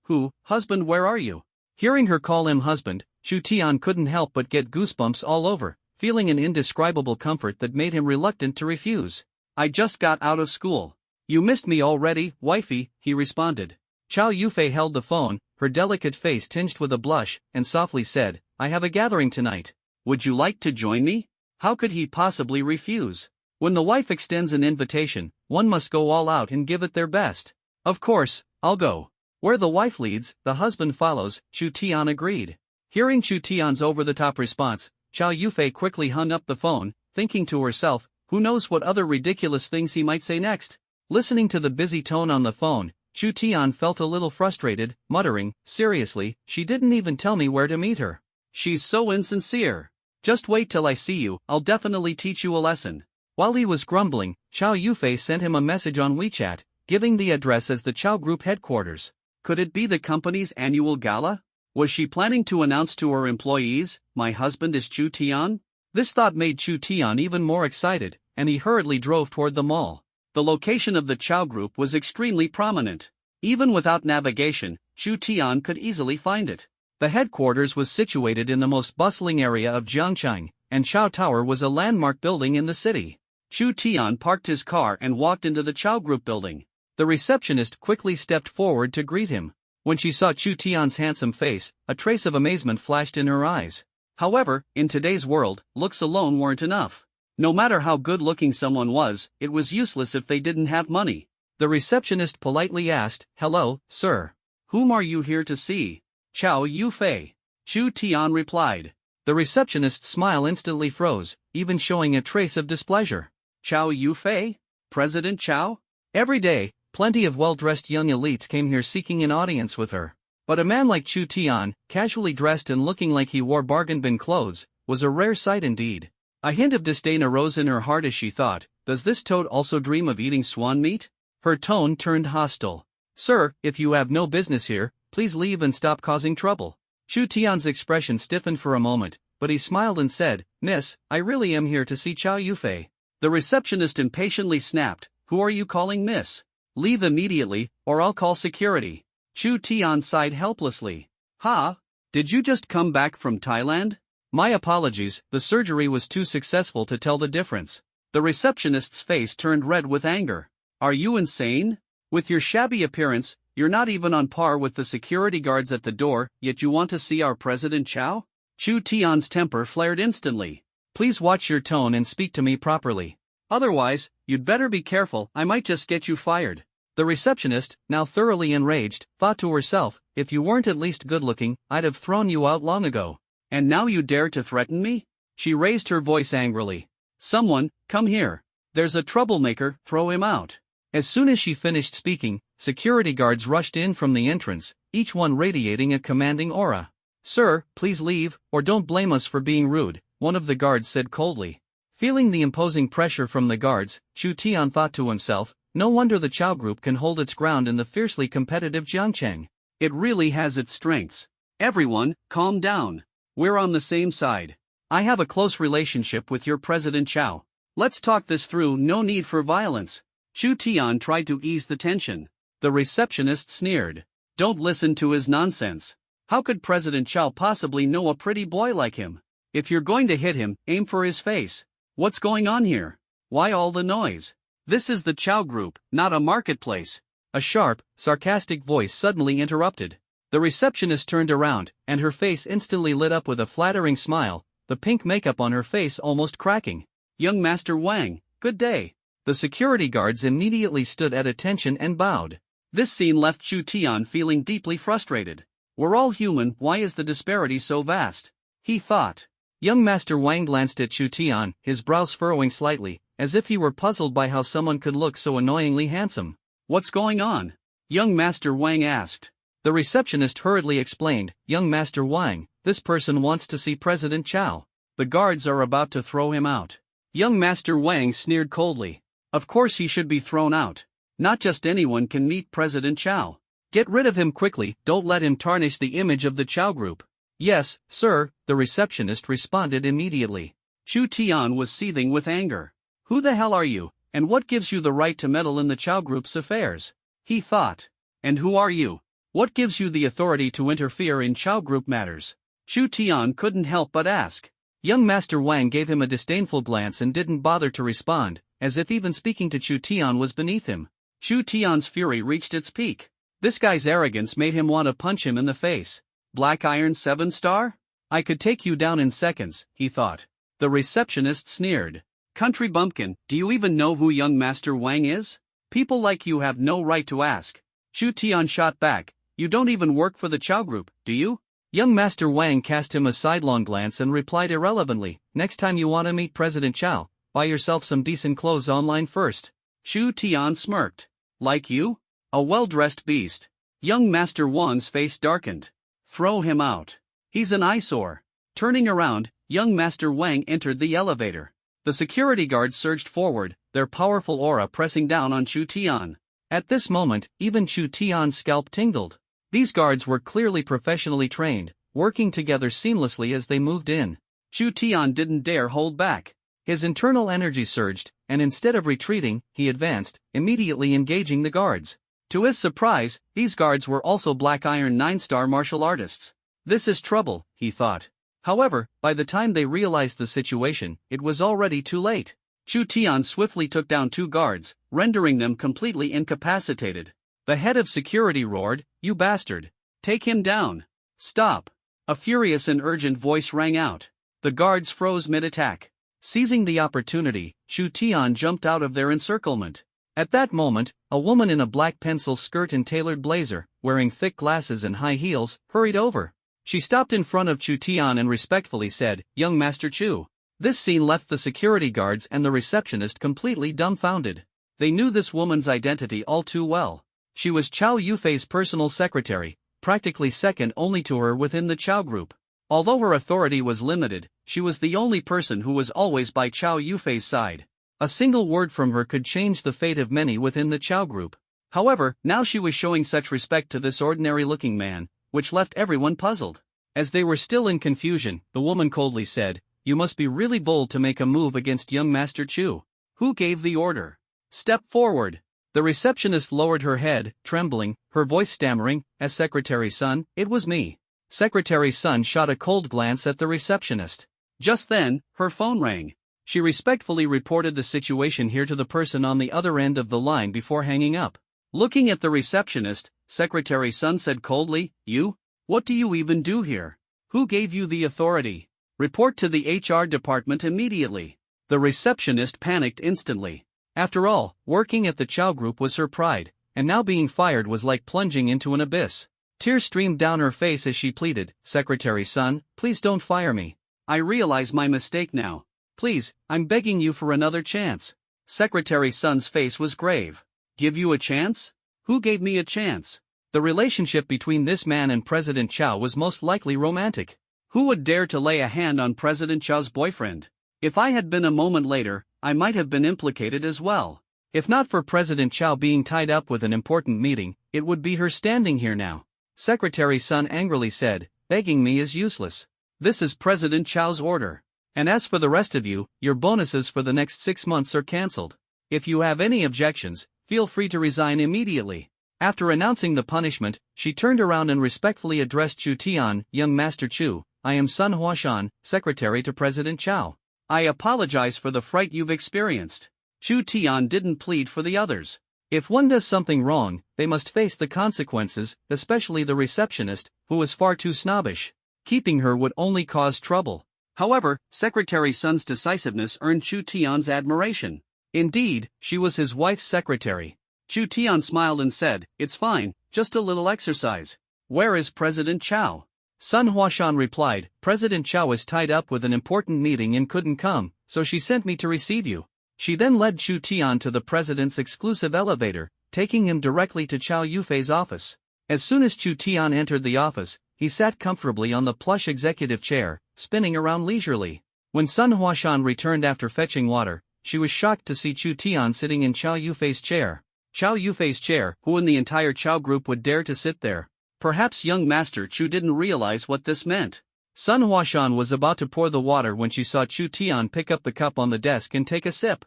husband, where are you? Hearing her call him husband, Chu Tian couldn't help but get goosebumps all over, feeling an indescribable comfort that made him reluctant to refuse. I just got out of school. You missed me already, wifey, he responded. Chow Yufei held the phone, her delicate face tinged with a blush, and softly said, I have a gathering tonight. Would you like to join me? How could he possibly refuse? When the wife extends an invitation, one must go all out and give it their best. Of course, I'll go. Where the wife leads, the husband follows, Chu Tian agreed. Hearing Chu Tian's over-the-top response, Chow Yufei quickly hung up the phone, thinking to herself, who knows what other ridiculous things he might say next. Listening to the busy tone on the phone, Chu Tian felt a little frustrated, muttering, seriously, she didn't even tell me where to meet her. She's so insincere. Just wait till I see you, I'll definitely teach you a lesson. While he was grumbling, Chow Yufei sent him a message on WeChat, giving the address as the Chow Group headquarters. Could it be the company's annual gala? Was she planning to announce to her employees, my husband is Chu Tian? This thought made Chu Tian even more excited, and he hurriedly drove toward the mall. The location of the Chow Group was extremely prominent. Even without navigation, Chu Tian could easily find it. The headquarters was situated in the most bustling area of Jiangcheng, and Chow Tower was a landmark building in the city. Chu Tian parked his car and walked into the Chow Group building. The receptionist quickly stepped forward to greet him. When she saw Chu Tian's handsome face, a trace of amazement flashed in her eyes. However, in today's world, looks alone weren't enough. No matter how good-looking someone was, it was useless if they didn't have money. The receptionist politely asked, hello, sir. Whom are you here to see? Chow Yufei. Chu Tian replied. The receptionist's smile instantly froze, even showing a trace of displeasure. Chow Yufei? President Chow? Every day, plenty of well-dressed young elites came here seeking an audience with her. But a man like Chu Tian, casually dressed and looking like he wore bargain bin clothes, was a rare sight indeed. A hint of disdain arose in her heart as she thought, does this toad also dream of eating swan meat? Her tone turned hostile. Sir, if you have no business here, please leave and stop causing trouble. Chu Tian's expression stiffened for a moment, but he smiled and said, Miss, I really am here to see Chow Yufei. The receptionist impatiently snapped, who are you calling miss? Leave immediately, or I'll call security. Chu Tian sighed helplessly. Ha? Did you just come back from Thailand? My apologies, the surgery was too successful to tell the difference. The receptionist's face turned red with anger. Are you insane? With your shabby appearance, you're not even on par with the security guards at the door, yet you want to see our President Chow? Chu Tian's temper flared instantly. Please watch your tone and speak to me properly. Otherwise, you'd better be careful, I might just get you fired. The receptionist, now thoroughly enraged, thought to herself, if you weren't at least good-looking, I'd have thrown you out long ago. And now you dare to threaten me? She raised her voice angrily. Someone, come here. There's a troublemaker, throw him out. As soon as she finished speaking, security guards rushed in from the entrance, each one radiating a commanding aura. Sir, please leave, or don't blame us for being rude, one of the guards said coldly. Feeling the imposing pressure from the guards, Chu Tian thought to himself, no wonder the Chow Group can hold its ground in the fiercely competitive Jiangcheng. It really has its strengths. Everyone, calm down. We're on the same side. I have a close relationship with your President Chow. Let's talk this through, no need for violence. Chu Tian tried to ease the tension. The receptionist sneered. Don't listen to his nonsense. How could President Chow possibly know a pretty boy like him? If you're going to hit him, aim for his face. What's going on here? Why all the noise? This is the Chow Group, not a marketplace. A sharp, sarcastic voice suddenly interrupted. The receptionist turned around, and her face instantly lit up with a flattering smile, the pink makeup on her face almost cracking. Young Master Wang, good day. The security guards immediately stood at attention and bowed. This scene left Chu Tian feeling deeply frustrated. We're all human, why is the disparity so vast? He thought. Young Master Wang glanced at Chu Tian, his brows furrowing slightly, as if he were puzzled by how someone could look so annoyingly handsome. What's going on? Young Master Wang asked. The receptionist hurriedly explained, Young Master Wang, this person wants to see President Chow. The guards are about to throw him out. Young Master Wang sneered coldly. Of course he should be thrown out. Not just anyone can meet President Chow. Get rid of him quickly, don't let him tarnish the image of the Chow Group. Yes, sir, the receptionist responded immediately. Chu Tian was seething with anger. Who the hell are you, and what gives you the right to meddle in the Chow Group's affairs? He thought. And who are you? What gives you the authority to interfere in Chow Group matters? Chu Tian couldn't help but ask. Young Master Wang gave him a disdainful glance and didn't bother to respond, as if even speaking to Chu Tian was beneath him. Chu Tian's fury reached its peak. This guy's arrogance made him want to punch him in the face. Black Iron 7-star? I could take you down in seconds, he thought. The receptionist sneered. Country bumpkin, do you even know who young Master Wang is? People like you have no right to ask. Chu Tian shot back. You don't even work for the Chow Group, do you? Young Master Wang cast him a sidelong glance and replied irrelevantly, next time you want to meet President Chow, buy yourself some decent clothes online first. Chu Tian smirked. Like you? A well-dressed beast. Young Master Wang's face darkened. Throw him out. He's an eyesore. Turning around, young Master Wang entered the elevator. The security guards surged forward, their powerful aura pressing down on Chu Tian. At this moment, even Chu Tian's scalp tingled. These guards were clearly professionally trained, working together seamlessly as they moved in. Chu Tian didn't dare hold back. His internal energy surged, and instead of retreating, he advanced, immediately engaging the guards. To his surprise, these guards were also Black Iron 9-star martial artists. This is trouble, he thought. However, by the time they realized the situation, it was already too late. Chu Tian swiftly took down two guards, rendering them completely incapacitated. The head of security roared, "You bastard! Take him down! Stop!" A furious and urgent voice rang out. The guards froze mid-attack. Seizing the opportunity, Chu Tian jumped out of their encirclement. At that moment, a woman in a black pencil skirt and tailored blazer, wearing thick glasses and high heels, hurried over. She stopped in front of Chu Tian and respectfully said, "Young Master Chu." This scene left the security guards and the receptionist completely dumbfounded. They knew this woman's identity all too well. She was Chow Yufei's personal secretary, practically second only to her within the Chow Group. Although her authority was limited, she was the only person who was always by Chow Yufei's side. A single word from her could change the fate of many within the Chow group. However, now she was showing such respect to this ordinary-looking man, which left everyone puzzled. As they were still in confusion, the woman coldly said, "You must be really bold to make a move against young Master Chu. Who gave the order? Step forward." The receptionist lowered her head, trembling, her voice stammering, "As Secretary Sun, it was me." Secretary Sun shot a cold glance at the receptionist. Just then, her phone rang. She respectfully reported the situation here to the person on the other end of the line before hanging up. Looking at the receptionist, Secretary Sun said coldly, "You? What do you even do here? Who gave you the authority? Report to the HR department immediately." The receptionist panicked instantly. After all, working at the Chow Group was her pride, and now being fired was like plunging into an abyss. Tears streamed down her face as she pleaded, "Secretary Sun, please don't fire me. I realize my mistake now. Please, I'm begging you for another chance." Secretary Sun's face was grave. "Give you a chance? Who gave me a chance?" The relationship between this man and President Chow was most likely romantic. Who would dare to lay a hand on President Chow's boyfriend? If I had been a moment later, I might have been implicated as well. If not for President Chow being tied up with an important meeting, it would be her standing here now. Secretary Sun angrily said, "Begging me is useless. This is President Chow's order. And as for the rest of you, your bonuses for the next 6 months are cancelled. If you have any objections, feel free to resign immediately." After announcing the punishment, she turned around and respectfully addressed Chu Tian, "Young Master Chu, I am Sun Huashan, Secretary to President Chow. I apologize for the fright you've experienced." Chu Tian didn't plead for the others. If one does something wrong, they must face the consequences, especially the receptionist, who was far too snobbish. Keeping her would only cause trouble. However, Secretary Sun's decisiveness earned Chu Tian's admiration. Indeed, she was his wife's secretary. Chu Tian smiled and said, "It's fine, just a little exercise. Where is President Chow?" Sun Huashan replied, "President Chow is tied up with an important meeting and couldn't come, so she sent me to receive you." She then led Chu Tian to the president's exclusive elevator, taking him directly to Chow Yufei's office. As soon as Chu Tian entered the office, he sat comfortably on the plush executive chair, spinning around leisurely. When Sun Huashan returned after fetching water, she was shocked to see Chu Tian sitting in Chow Yufei's chair. Chow Yufei's chair, who in the entire Chow group would dare to sit there? Perhaps young Master Chu didn't realize what this meant. Sun Huashan was about to pour the water when she saw Chu Tian pick up the cup on the desk and take a sip.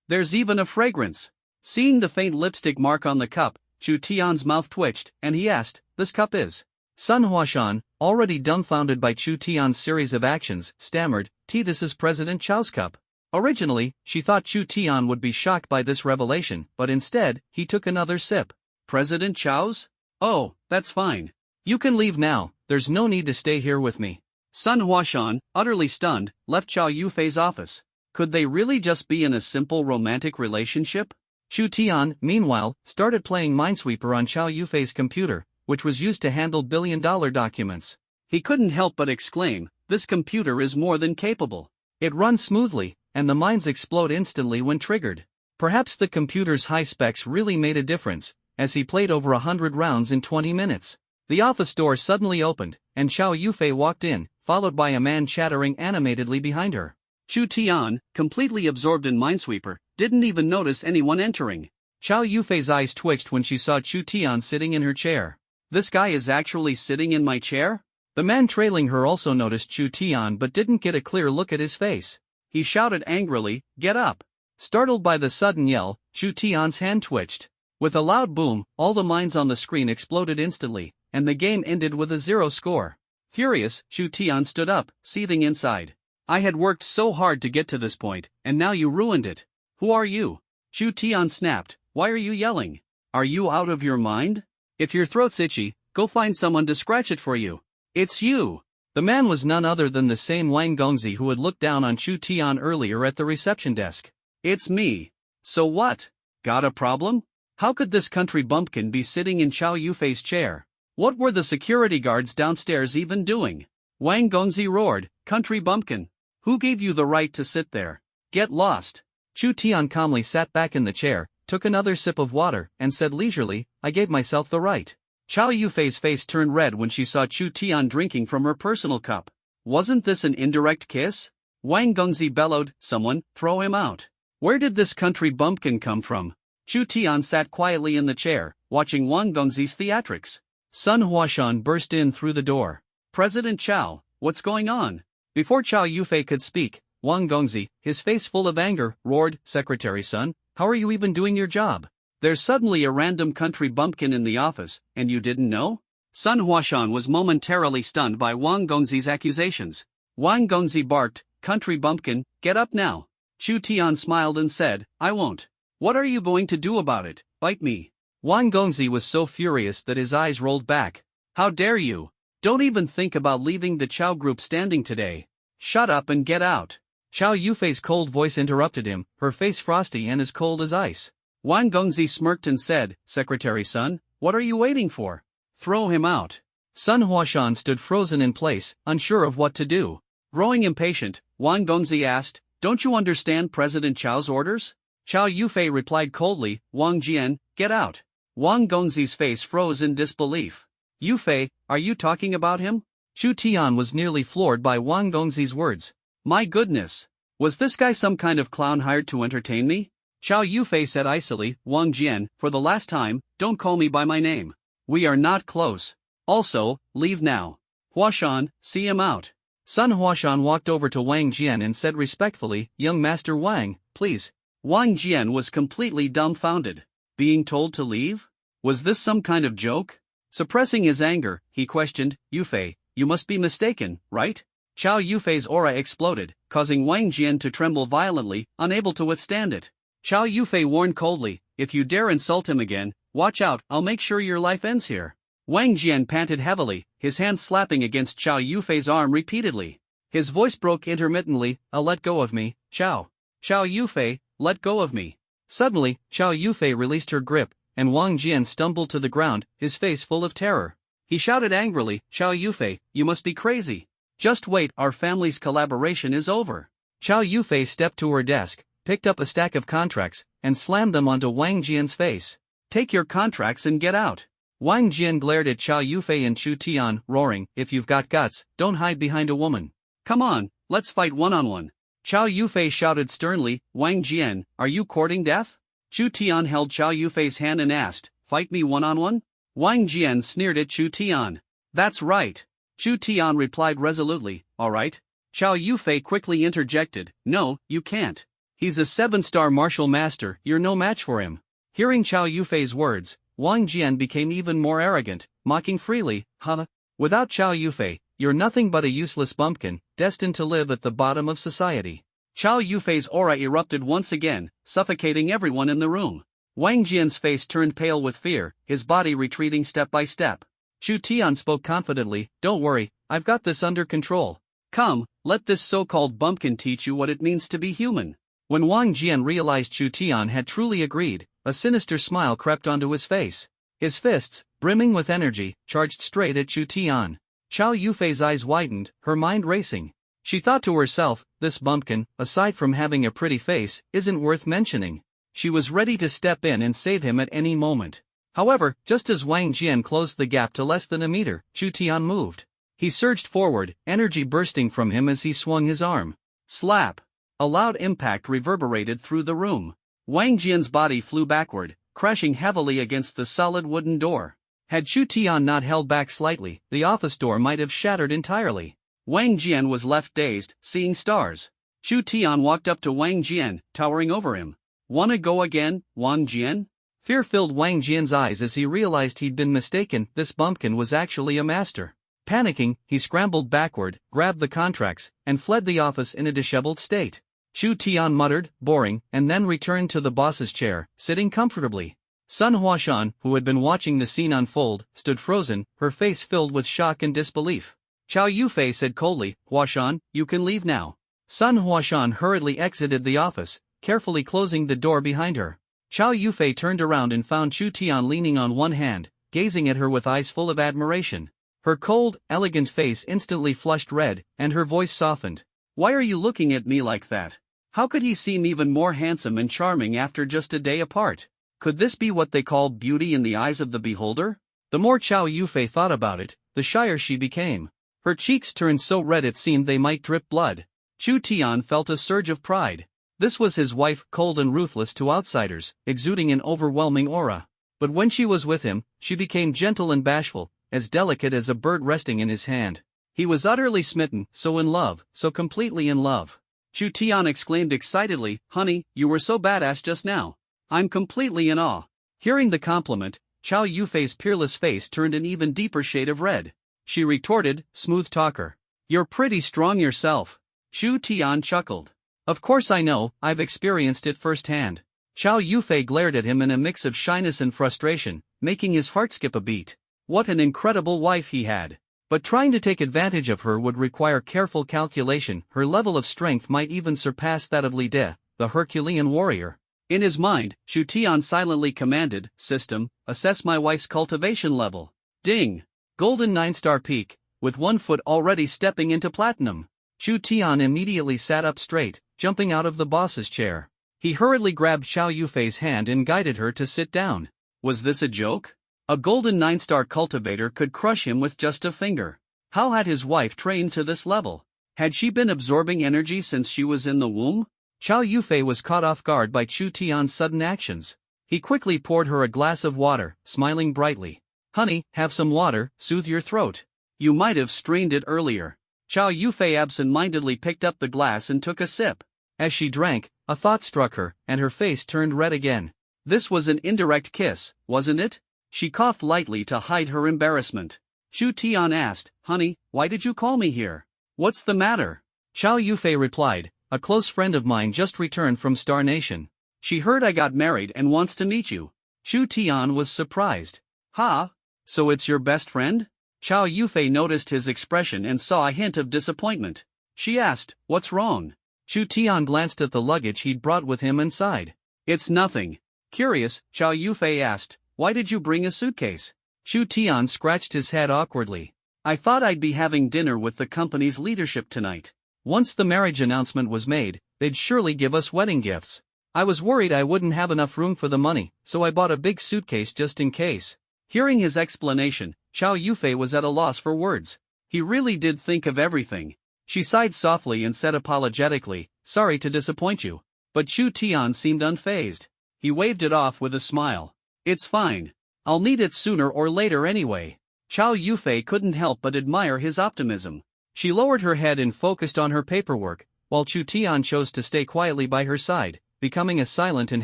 There's even a fragrance. Seeing the faint lipstick mark on the cup, Chu Tian's mouth twitched, and he asked, "This cup is?" Sun Huashan, already dumbfounded by Chu Tian's series of actions, stammered, "This is President Chow's cup." Originally, she thought Chu Tian would be shocked by this revelation, but instead, he took another sip. "President Chow's? Oh, that's fine. You can leave now, there's no need to stay here with me." Sun Huashan, utterly stunned, left Chow Yufei's office. Could they really just be in a simple romantic relationship? Chu Tian, meanwhile, started playing Minesweeper on Chow Yufei's computer, which was used to handle billion-dollar documents. He couldn't help but exclaim, "This computer is more than capable. It runs smoothly, and the mines explode instantly when triggered." Perhaps the computer's high specs really made a difference, as he played over 100 rounds in 20 minutes. The office door suddenly opened, and Chow Yufei walked in, followed by a man chattering animatedly behind her. Chu Tian, completely absorbed in Minesweeper, didn't even notice anyone entering. Chow Yufei's eyes twitched when she saw Chu Tian sitting in her chair. "This guy is actually sitting in my chair?" The man trailing her also noticed Chu Tian but didn't get a clear look at his face. He shouted angrily, "Get up!" Startled by the sudden yell, Chu Tian's hand twitched. With a loud boom, all the mines on the screen exploded instantly, and the game ended with a 0 score. Furious, Chu Tian stood up, seething inside. "I had worked so hard to get to this point, and now you ruined it. Who are you?" Chu Tian snapped, "Why are you yelling? Are you out of your mind? If your throat's itchy, go find someone to scratch it for you." "It's you!" The man was none other than the same Wang Gongzi who had looked down on Chu Tian earlier at the reception desk. "It's me. So what? Got a problem? How could this country bumpkin be sitting in Chow Yufei's chair? What were the security guards downstairs even doing?" Wang Gongzi roared, "Country bumpkin! Who gave you the right to sit there? Get lost!" Chu Tian calmly sat back in the chair, took another sip of water, and said leisurely, "I gave myself the right." Chow Yufei's face turned red when she saw Chu Tian drinking from her personal cup. Wasn't this an indirect kiss? Wang Gongzi bellowed, someone, throw him out. Where did this country bumpkin come from? Chu Tian sat quietly in the chair, watching Wang Gongzi's theatrics. Sun Huashan burst in through the door. President Chao, what's going on? Before Chao Yufei could speak, Wang Gongzi, his face full of anger, roared, Secretary Sun, how are you even doing your job? There's suddenly a random country bumpkin in the office, and you didn't know? Sun Huashan was momentarily stunned by Wang Gongzi's accusations. Wang Gongzi barked, country bumpkin, get up now. Chu Tian smiled and said, I won't. What are you going to do about it? Bite me. Wang Gongzi was so furious that his eyes rolled back. How dare you? Don't even think about leaving the Chao group standing today. Shut up and get out. Chao Yufei's cold voice interrupted him, her face frosty and as cold as ice. Wang Gongzi smirked and said, Secretary Sun, what are you waiting for? Throw him out. Sun Huashan stood frozen in place, unsure of what to do. Growing impatient, Wang Gongzi asked, don't you understand President Chao's orders? Chao Yufei replied coldly, Wang Jian, get out. Wang Gongzi's face froze in disbelief. Yufei, are you talking about him? Chu Tian was nearly floored by Wang Gongzi's words. My goodness! Was this guy some kind of clown hired to entertain me? Chao Yufei said icily, Wang Jian, for the last time, don't call me by my name. We are not close. Also, leave now. Huashan, see him out. Sun Huashan walked over to Wang Jian and said respectfully, young Master Wang, please. Wang Jian was completely dumbfounded. Being told to leave? Was this some kind of joke? Suppressing his anger, he questioned, Yufei, you must be mistaken, right? Chao Yufei's aura exploded, causing Wang Jian to tremble violently, unable to withstand it. Chao Yufei warned coldly, if you dare insult him again, watch out, I'll make sure your life ends here. Wang Jian panted heavily, his hands slapping against Chao Yufei's arm repeatedly. His voice broke intermittently, let go of me, Chao. Chao Yufei, let go of me. Suddenly, Chao Yufei released her grip, and Wang Jian stumbled to the ground, his face full of terror. He shouted angrily, Chao Yufei, you must be crazy. Just wait, our family's collaboration is over. Chao Yufei stepped to her desk, picked up a stack of contracts, and slammed them onto Wang Jian's face. Take your contracts and get out. Wang Jian glared at Chao Yufei and Chu Tian, roaring, if you've got guts, don't hide behind a woman. Come on, let's fight one-on-one. Chao Yufei shouted sternly, Wang Jian, are you courting death? Chu Tian held Chao Yufei's hand and asked, fight me one-on-one? Wang Jian sneered at Chu Tian. That's right. Chu Tian replied resolutely, alright. Chao Yufei quickly interjected, no, you can't. He's a 7-star martial master, you're no match for him. Hearing Chao Yufei's words, Wang Jian became even more arrogant, mocking freely, huh? Without Chao Yufei, you're nothing but a useless bumpkin, destined to live at the bottom of society. Chao Yufei's aura erupted once again, suffocating everyone in the room. Wang Jian's face turned pale with fear, his body retreating step by step. Chu Tian spoke confidently, don't worry, I've got this under control. Come, let this so-called bumpkin teach you what it means to be human. When Wang Jian realized Chu Tian had truly agreed, a sinister smile crept onto his face. His fists, brimming with energy, charged straight at Chu Tian. Chao Yufei's eyes widened, her mind racing. She thought to herself, this bumpkin, aside from having a pretty face, isn't worth mentioning. She was ready to step in and save him at any moment. However, just as Wang Jian closed the gap to less than a meter, Chu Tian moved. He surged forward, energy bursting from him as he swung his arm. Slap! A loud impact reverberated through the room. Wang Jian's body flew backward, crashing heavily against the solid wooden door. Had Chu Tian not held back slightly, the office door might have shattered entirely. Wang Jian was left dazed, seeing stars. Chu Tian walked up to Wang Jian, towering over him. Wanna go again, Wang Jian? Fear filled Wang Jian's eyes as he realized he'd been mistaken, this bumpkin was actually a master. Panicking, he scrambled backward, grabbed the contracts, and fled the office in a disheveled state. Chu Tian muttered, boring, and then returned to the boss's chair, sitting comfortably. Sun Huashan, who had been watching the scene unfold, stood frozen, her face filled with shock and disbelief. Chao Yufei said coldly, Huashan, you can leave now. Sun Huashan hurriedly exited the office, carefully closing the door behind her. Chao Yufei turned around and found Chu Tian leaning on one hand, gazing at her with eyes full of admiration. Her cold, elegant face instantly flushed red, and her voice softened. Why are you looking at me like that? How could he seem even more handsome and charming after just a day apart? Could this be what they call beauty in the eyes of the beholder? The more Chao Yufei thought about it, the shyer she became. Her cheeks turned so red it seemed they might drip blood. Chu Tian felt a surge of pride. This was his wife, cold and ruthless to outsiders, exuding an overwhelming aura. But when she was with him, she became gentle and bashful, as delicate as a bird resting in his hand. He was utterly smitten, so in love, so completely in love. Chu Tian exclaimed excitedly, "Honey, you were so badass just now. I'm completely in awe." Hearing the compliment, Chow Yufei's peerless face turned an even deeper shade of red. She retorted, "Smooth talker. You're pretty strong yourself." Chu Tian chuckled. "Of course I know, I've experienced it firsthand." Chow Yufei glared at him in a mix of shyness and frustration, making his heart skip a beat. What an incredible wife he had. But trying to take advantage of her would require careful calculation. Her level of strength might even surpass that of Li De, the Herculean warrior. In his mind, Chu Tian silently commanded, "System, assess my wife's cultivation level." Ding! Golden 9-star peak, with 1 foot already stepping into platinum. Chu Tian immediately sat up straight, jumping out of the boss's chair. He hurriedly grabbed Chow Yufei's hand and guided her to sit down. Was this a joke? A golden 9-star cultivator could crush him with just a finger. How had his wife trained to this level? Had she been absorbing energy since she was in the womb? Chow Yufei was caught off guard by Chu Tian's sudden actions. He quickly poured her a glass of water, smiling brightly. "Honey, have some water, soothe your throat. You might have strained it earlier." Chow Yufei absent-mindedly picked up the glass and took a sip. As she drank, a thought struck her, and her face turned red again. This was an indirect kiss, wasn't it? She coughed lightly to hide her embarrassment. Chu Tian asked, "Honey, why did you call me here? What's the matter?" Chow Yufei replied, "A close friend of mine just returned from Star Nation. She heard I got married and wants to meet you." Chu Tian was surprised. "Ha? So it's your best friend?" Chow Yufei noticed his expression and saw a hint of disappointment. She asked, "What's wrong?" Chu Tian glanced at the luggage he'd brought with him and sighed. "It's nothing." Curious, Chow Yufei asked, "Why did you bring a suitcase?" Chu Tian scratched his head awkwardly. "I thought I'd be having dinner with the company's leadership tonight. Once the marriage announcement was made, they'd surely give us wedding gifts. I was worried I wouldn't have enough room for the money, so I bought a big suitcase just in case." Hearing his explanation, Chow Yufei was at a loss for words. He really did think of everything. She sighed softly and said apologetically, "Sorry to disappoint you." But Chu Tian seemed unfazed. He waved it off with a smile. "It's fine. I'll need it sooner or later anyway." Chow Yufei couldn't help but admire his optimism. She lowered her head and focused on her paperwork, while Chu Tian chose to stay quietly by her side, becoming a silent and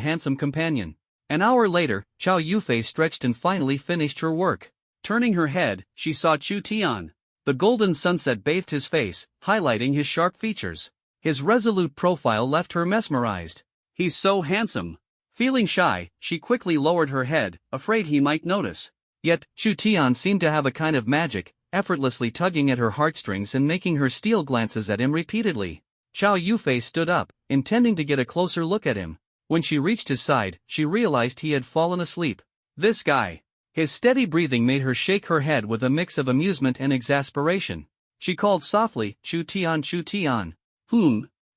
handsome companion. An hour later, Chow Yufei stretched and finally finished her work. Turning her head, she saw Chu Tian. The golden sunset bathed his face, highlighting his sharp features. His resolute profile left her mesmerized. "He's so handsome." Feeling shy, she quickly lowered her head, afraid he might notice. Yet, Chu Tian seemed to have a kind of magic, effortlessly tugging at her heartstrings and making her steal glances at him repeatedly. Chow Yufei stood up, intending to get a closer look at him. When she reached his side, she realized he had fallen asleep. This guy. His steady breathing made her shake her head with a mix of amusement and exasperation. She called softly, "Chu Tian, Chu Tian."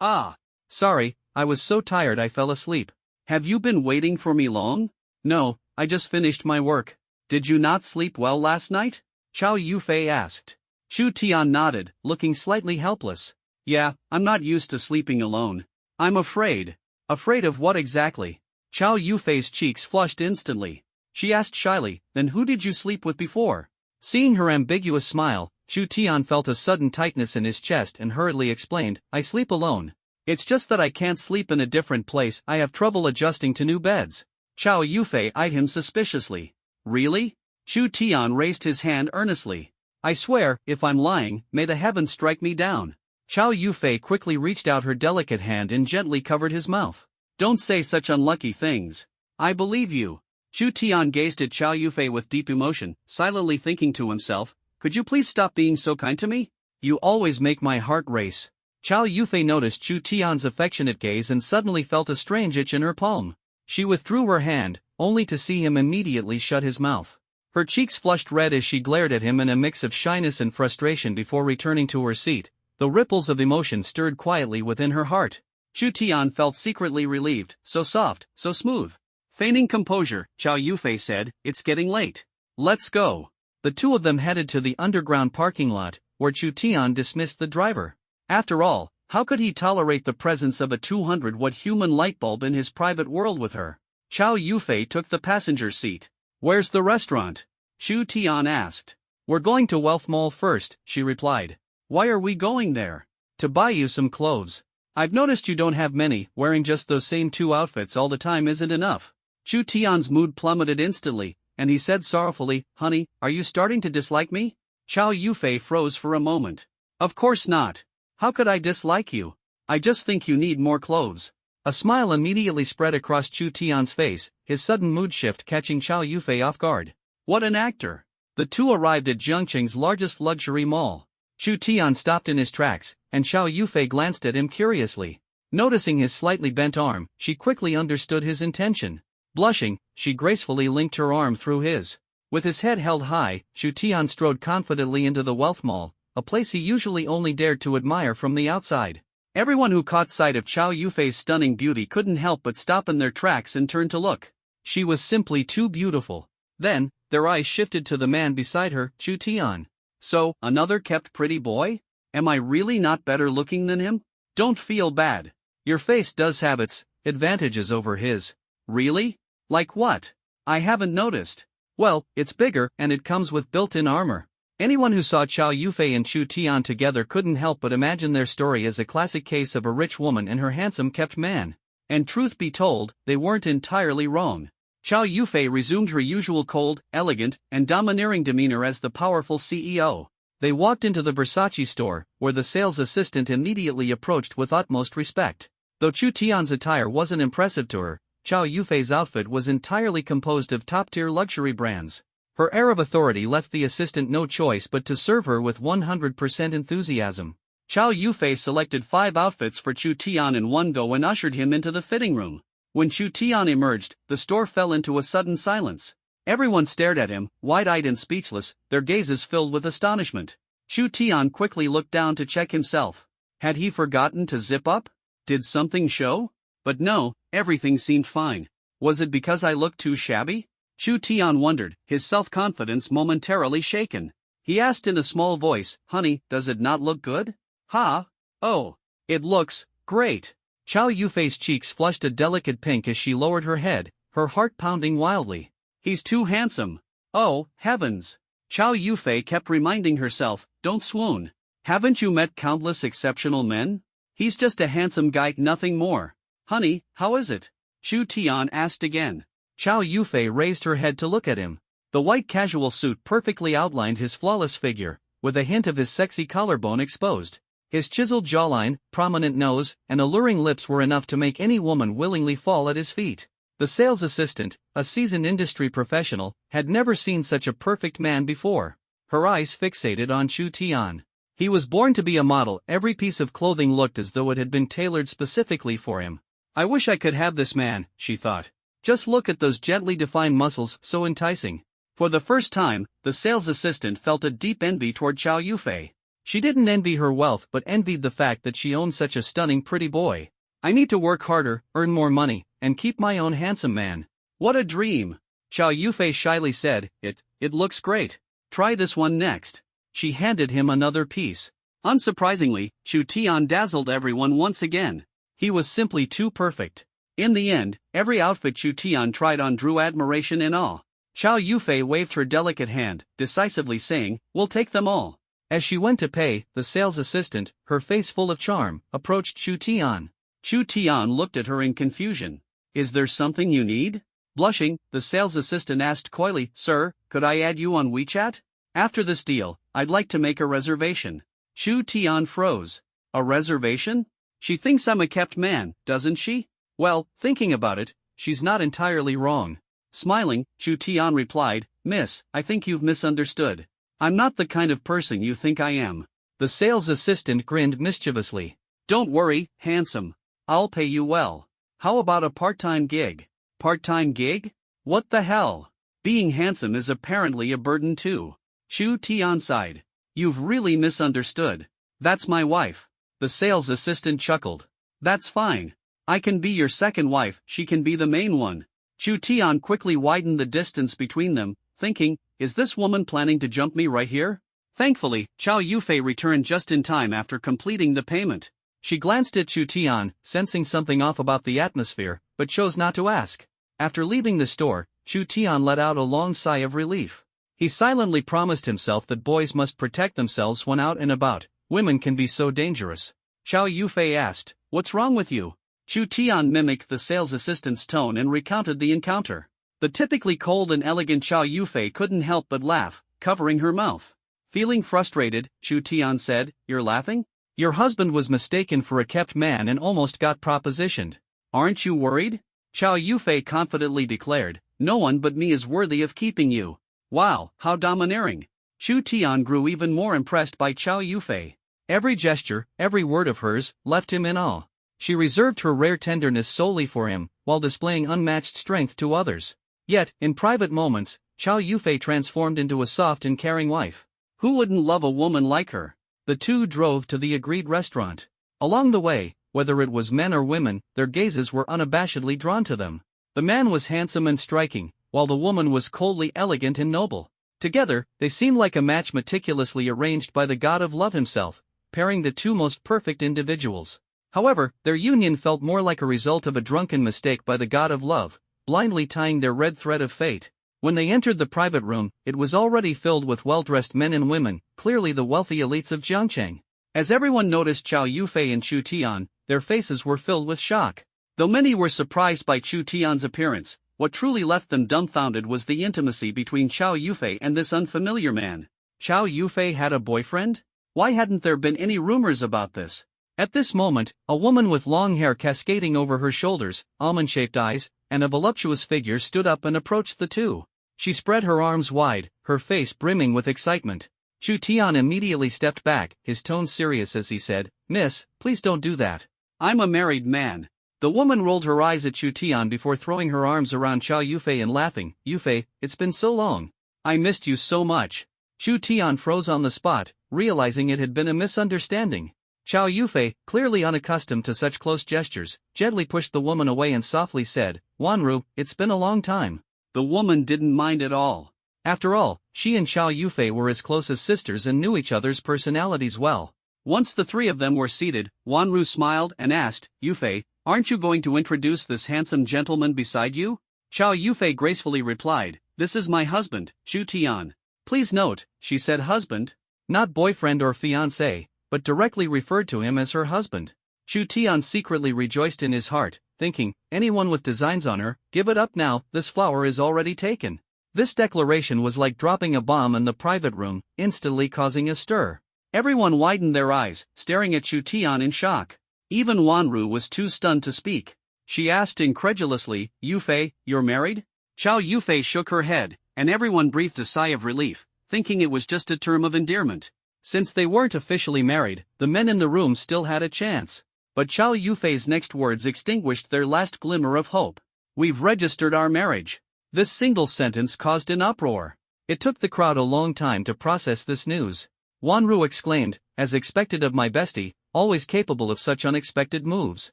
Ah. Sorry, I was so tired I fell asleep." "Have you been waiting for me long?" "No, I just finished my work." "Did you not sleep well last night?" Chow Yufei asked. Chu Tian nodded, looking slightly helpless. "Yeah, I'm not used to sleeping alone. I'm afraid." "Afraid of what exactly?" Chow Yufei's cheeks flushed instantly. She asked shyly, "Then who did you sleep with before?" Seeing her ambiguous smile, Chu Tian felt a sudden tightness in his chest and hurriedly explained, "I sleep alone. It's just that I can't sleep in a different place. I have trouble adjusting to new beds." Chow Yufei eyed him suspiciously. "Really?" Chu Tian raised his hand earnestly. "I swear, if I'm lying, may the heavens strike me down." Chow Yufei quickly reached out her delicate hand and gently covered his mouth. "Don't say such unlucky things. I believe you." Chu Tian gazed at Chow Yufei with deep emotion, silently thinking to himself, "Could you please stop being so kind to me? You always make my heart race." Chow Yufei noticed Chu Tian's affectionate gaze and suddenly felt a strange itch in her palm. She withdrew her hand, only to see him immediately shut his mouth. Her cheeks flushed red as she glared at him in a mix of shyness and frustration before returning to her seat. The ripples of emotion stirred quietly within her heart. Chu Tian felt secretly relieved, so soft, so smooth. Feigning composure, Chow Yufei said, "It's getting late. Let's go." The two of them headed to the underground parking lot, where Chu Tian dismissed the driver. After all, how could he tolerate the presence of a 200-watt human light bulb in his private world with her? Chow Yufei took the passenger seat. "Where's the restaurant?" Chu Tian asked. "We're going to Wealth Mall first," she replied. "Why are we going there?" "To buy you some clothes. I've noticed you don't have many. Wearing just those same 2 outfits all the time isn't enough." Chu Tian's mood plummeted instantly, and he said sorrowfully, "Honey, are you starting to dislike me?" Chow Yufei froze for a moment. "Of course not. How could I dislike you? I just think you need more clothes." A smile immediately spread across Chu Tian's face, his sudden mood shift catching Chow Yufei off guard. What an actor! The two arrived at Zhengqing's largest luxury mall. Chu Tian stopped in his tracks, and Chow Yufei glanced at him curiously. Noticing his slightly bent arm, she quickly understood his intention. Blushing, she gracefully linked her arm through his. With his head held high, Chu Tian strode confidently into the Wealth Mall, a place he usually only dared to admire from the outside. Everyone who caught sight of Chow Yufei's stunning beauty couldn't help but stop in their tracks and turn to look. She was simply too beautiful. Then, their eyes shifted to the man beside her, Chu Tian. "So, another kept pretty boy? Am I really not better looking than him? Don't feel bad. Your face does have its advantages over his." "Really? Like what? I haven't noticed." "Well, it's bigger, and it comes with built-in armor." Anyone who saw Chow Yufei and Chu Tian together couldn't help but imagine their story as a classic case of a rich woman and her handsome-kept man. And truth be told, they weren't entirely wrong. Chow Yufei resumed her usual cold, elegant, and domineering demeanor as the powerful CEO. They walked into the Versace store, where the sales assistant immediately approached with utmost respect. Though Chu Tian's attire wasn't impressive to her, Chow Yufei's outfit was entirely composed of top-tier luxury brands. Her air of authority left the assistant no choice but to serve her with 100% enthusiasm. Chow Yufei selected 5 outfits for Chu Tian in one go and ushered him into the fitting room. When Chu Tian emerged, the store fell into a sudden silence. Everyone stared at him, wide-eyed and speechless, their gazes filled with astonishment. Chu Tian quickly looked down to check himself. Had he forgotten to zip up? Did something show? But no, everything seemed fine. Was it because I looked too shabby? Chu Tian wondered, his self-confidence momentarily shaken. He asked in a small voice, "Honey, does it not look good?" "Ha? Oh, it looks great." Chow Yufei's cheeks flushed a delicate pink as she lowered her head, her heart pounding wildly. "He's too handsome. Oh, heavens." Chow Yufei kept reminding herself, "Don't swoon. Haven't you met countless exceptional men? He's just a handsome guy, nothing more." "Honey, how is it?" Chu Tian asked again. Chow Yufei raised her head to look at him. The white casual suit perfectly outlined his flawless figure, with a hint of his sexy collarbone exposed. His chiseled jawline, prominent nose, and alluring lips were enough to make any woman willingly fall at his feet. The sales assistant, a seasoned industry professional, had never seen such a perfect man before. Her eyes fixated on Chu Tian. He was born to be a model. Every piece of clothing looked as though it had been tailored specifically for him. "I wish I could have this man," she thought. "Just look at those gently defined muscles, so enticing." For the first time, the sales assistant felt a deep envy toward Chow Yufei. She didn't envy her wealth but envied the fact that she owned such a stunning pretty boy. "I need to work harder, earn more money, and keep my own handsome man." "What a dream!" Chow Yufei shyly said, It looks great. Try this one next." She handed him another piece. Unsurprisingly, Chu Tian dazzled everyone once again. He was simply too perfect. In the end, every outfit Chu Tian tried on drew admiration and awe. Chow Yufei waved her delicate hand, decisively saying, "We'll take them all." As she went to pay, the sales assistant, her face full of charm, approached Chu Tian. Chu Tian looked at her in confusion. "Is there something you need?" Blushing, the sales assistant asked coyly, "Sir, could I add you on WeChat? After this deal, I'd like to make a reservation." Chu Tian froze. "A reservation? She thinks I'm a kept man, doesn't she? Well, thinking about it, she's not entirely wrong." Smiling, Chu Tian replied, "Miss, I think you've misunderstood. I'm not the kind of person you think I am." The sales assistant grinned mischievously. "Don't worry, handsome. I'll pay you well. How about a part-time gig?" "Part-time gig? What the hell? Being handsome is apparently a burden too." Chu Tian sighed. "You've really misunderstood. That's my wife." The sales assistant chuckled. "That's fine. I can be your second wife, she can be the main one." Chu Tian quickly widened the distance between them, thinking, "Is this woman planning to jump me right here?" Thankfully, Chow Yufei returned just in time after completing the payment. She glanced at Chu Tian, sensing something off about the atmosphere, but chose not to ask. After leaving the store, Chu Tian let out a long sigh of relief. He silently promised himself that boys must protect themselves when out and about. Women can be so dangerous. Chow Yufei asked, "What's wrong with you?" Chu Tian mimicked the sales assistant's tone and recounted the encounter. The typically cold and elegant Chow Yufei couldn't help but laugh, covering her mouth. Feeling frustrated, Chu Tian said, "You're laughing? Your husband was mistaken for a kept man and almost got propositioned. Aren't you worried?" Chow Yufei confidently declared, "No one but me is worthy of keeping you." Wow, how domineering. Chu Tian grew even more impressed by Chow Yufei. Every gesture, every word of hers, left him in awe. She reserved her rare tenderness solely for him, while displaying unmatched strength to others. Yet, in private moments, Chow Yufei transformed into a soft and caring wife. Who wouldn't love a woman like her? The two drove to the agreed restaurant. Along the way, whether it was men or women, their gazes were unabashedly drawn to them. The man was handsome and striking, while the woman was coldly elegant and noble. Together, they seemed like a match meticulously arranged by the god of love himself, pairing the two most perfect individuals. However, their union felt more like a result of a drunken mistake by the god of love, blindly tying their red thread of fate. When they entered the private room, it was already filled with well-dressed men and women, clearly the wealthy elites of Jiangcheng. As everyone noticed Chow Yufei and Chu Tian, their faces were filled with shock. Though many were surprised by Chu Tian's appearance, what truly left them dumbfounded was the intimacy between Chow Yufei and this unfamiliar man. Chow Yufei had a boyfriend? Why hadn't there been any rumors about this? At this moment, a woman with long hair cascading over her shoulders, almond-shaped eyes, and a voluptuous figure stood up and approached the two. She spread her arms wide, her face brimming with excitement. Chu Tian immediately stepped back, his tone serious as he said, "Miss, please don't do that. I'm a married man." The woman rolled her eyes at Chu Tian before throwing her arms around Chow Yufei and laughing, "Yufei, it's been so long. I missed you so much." Chu Tian froze on the spot, realizing it had been a misunderstanding. Chow Yufei, clearly unaccustomed to such close gestures, gently pushed the woman away and softly said, "Wanru, it's been a long time." The woman didn't mind at all. After all, she and Chow Yufei were as close as sisters and knew each other's personalities well. Once the three of them were seated, Wanru smiled and asked, "Yufei, aren't you going to introduce this handsome gentleman beside you?" Chow Yufei gracefully replied, "This is my husband, Chu Tian." Please note, she said husband, not boyfriend or fiancé, but directly referred to him as her husband. Chu Tian secretly rejoiced in his heart, thinking, anyone with designs on her, give it up now, this flower is already taken. This declaration was like dropping a bomb in the private room, instantly causing a stir. Everyone widened their eyes, staring at Chu Tian in shock. Even Wanru was too stunned to speak. She asked incredulously, "Yufei, you're married?" Chow Yufei shook her head, and everyone breathed a sigh of relief, thinking it was just a term of endearment. Since they weren't officially married, the men in the room still had a chance. But Chow Yufei's next words extinguished their last glimmer of hope. "We've registered our marriage." This single sentence caused an uproar. It took the crowd a long time to process this news. Wanru exclaimed, "As expected of my bestie, always capable of such unexpected moves."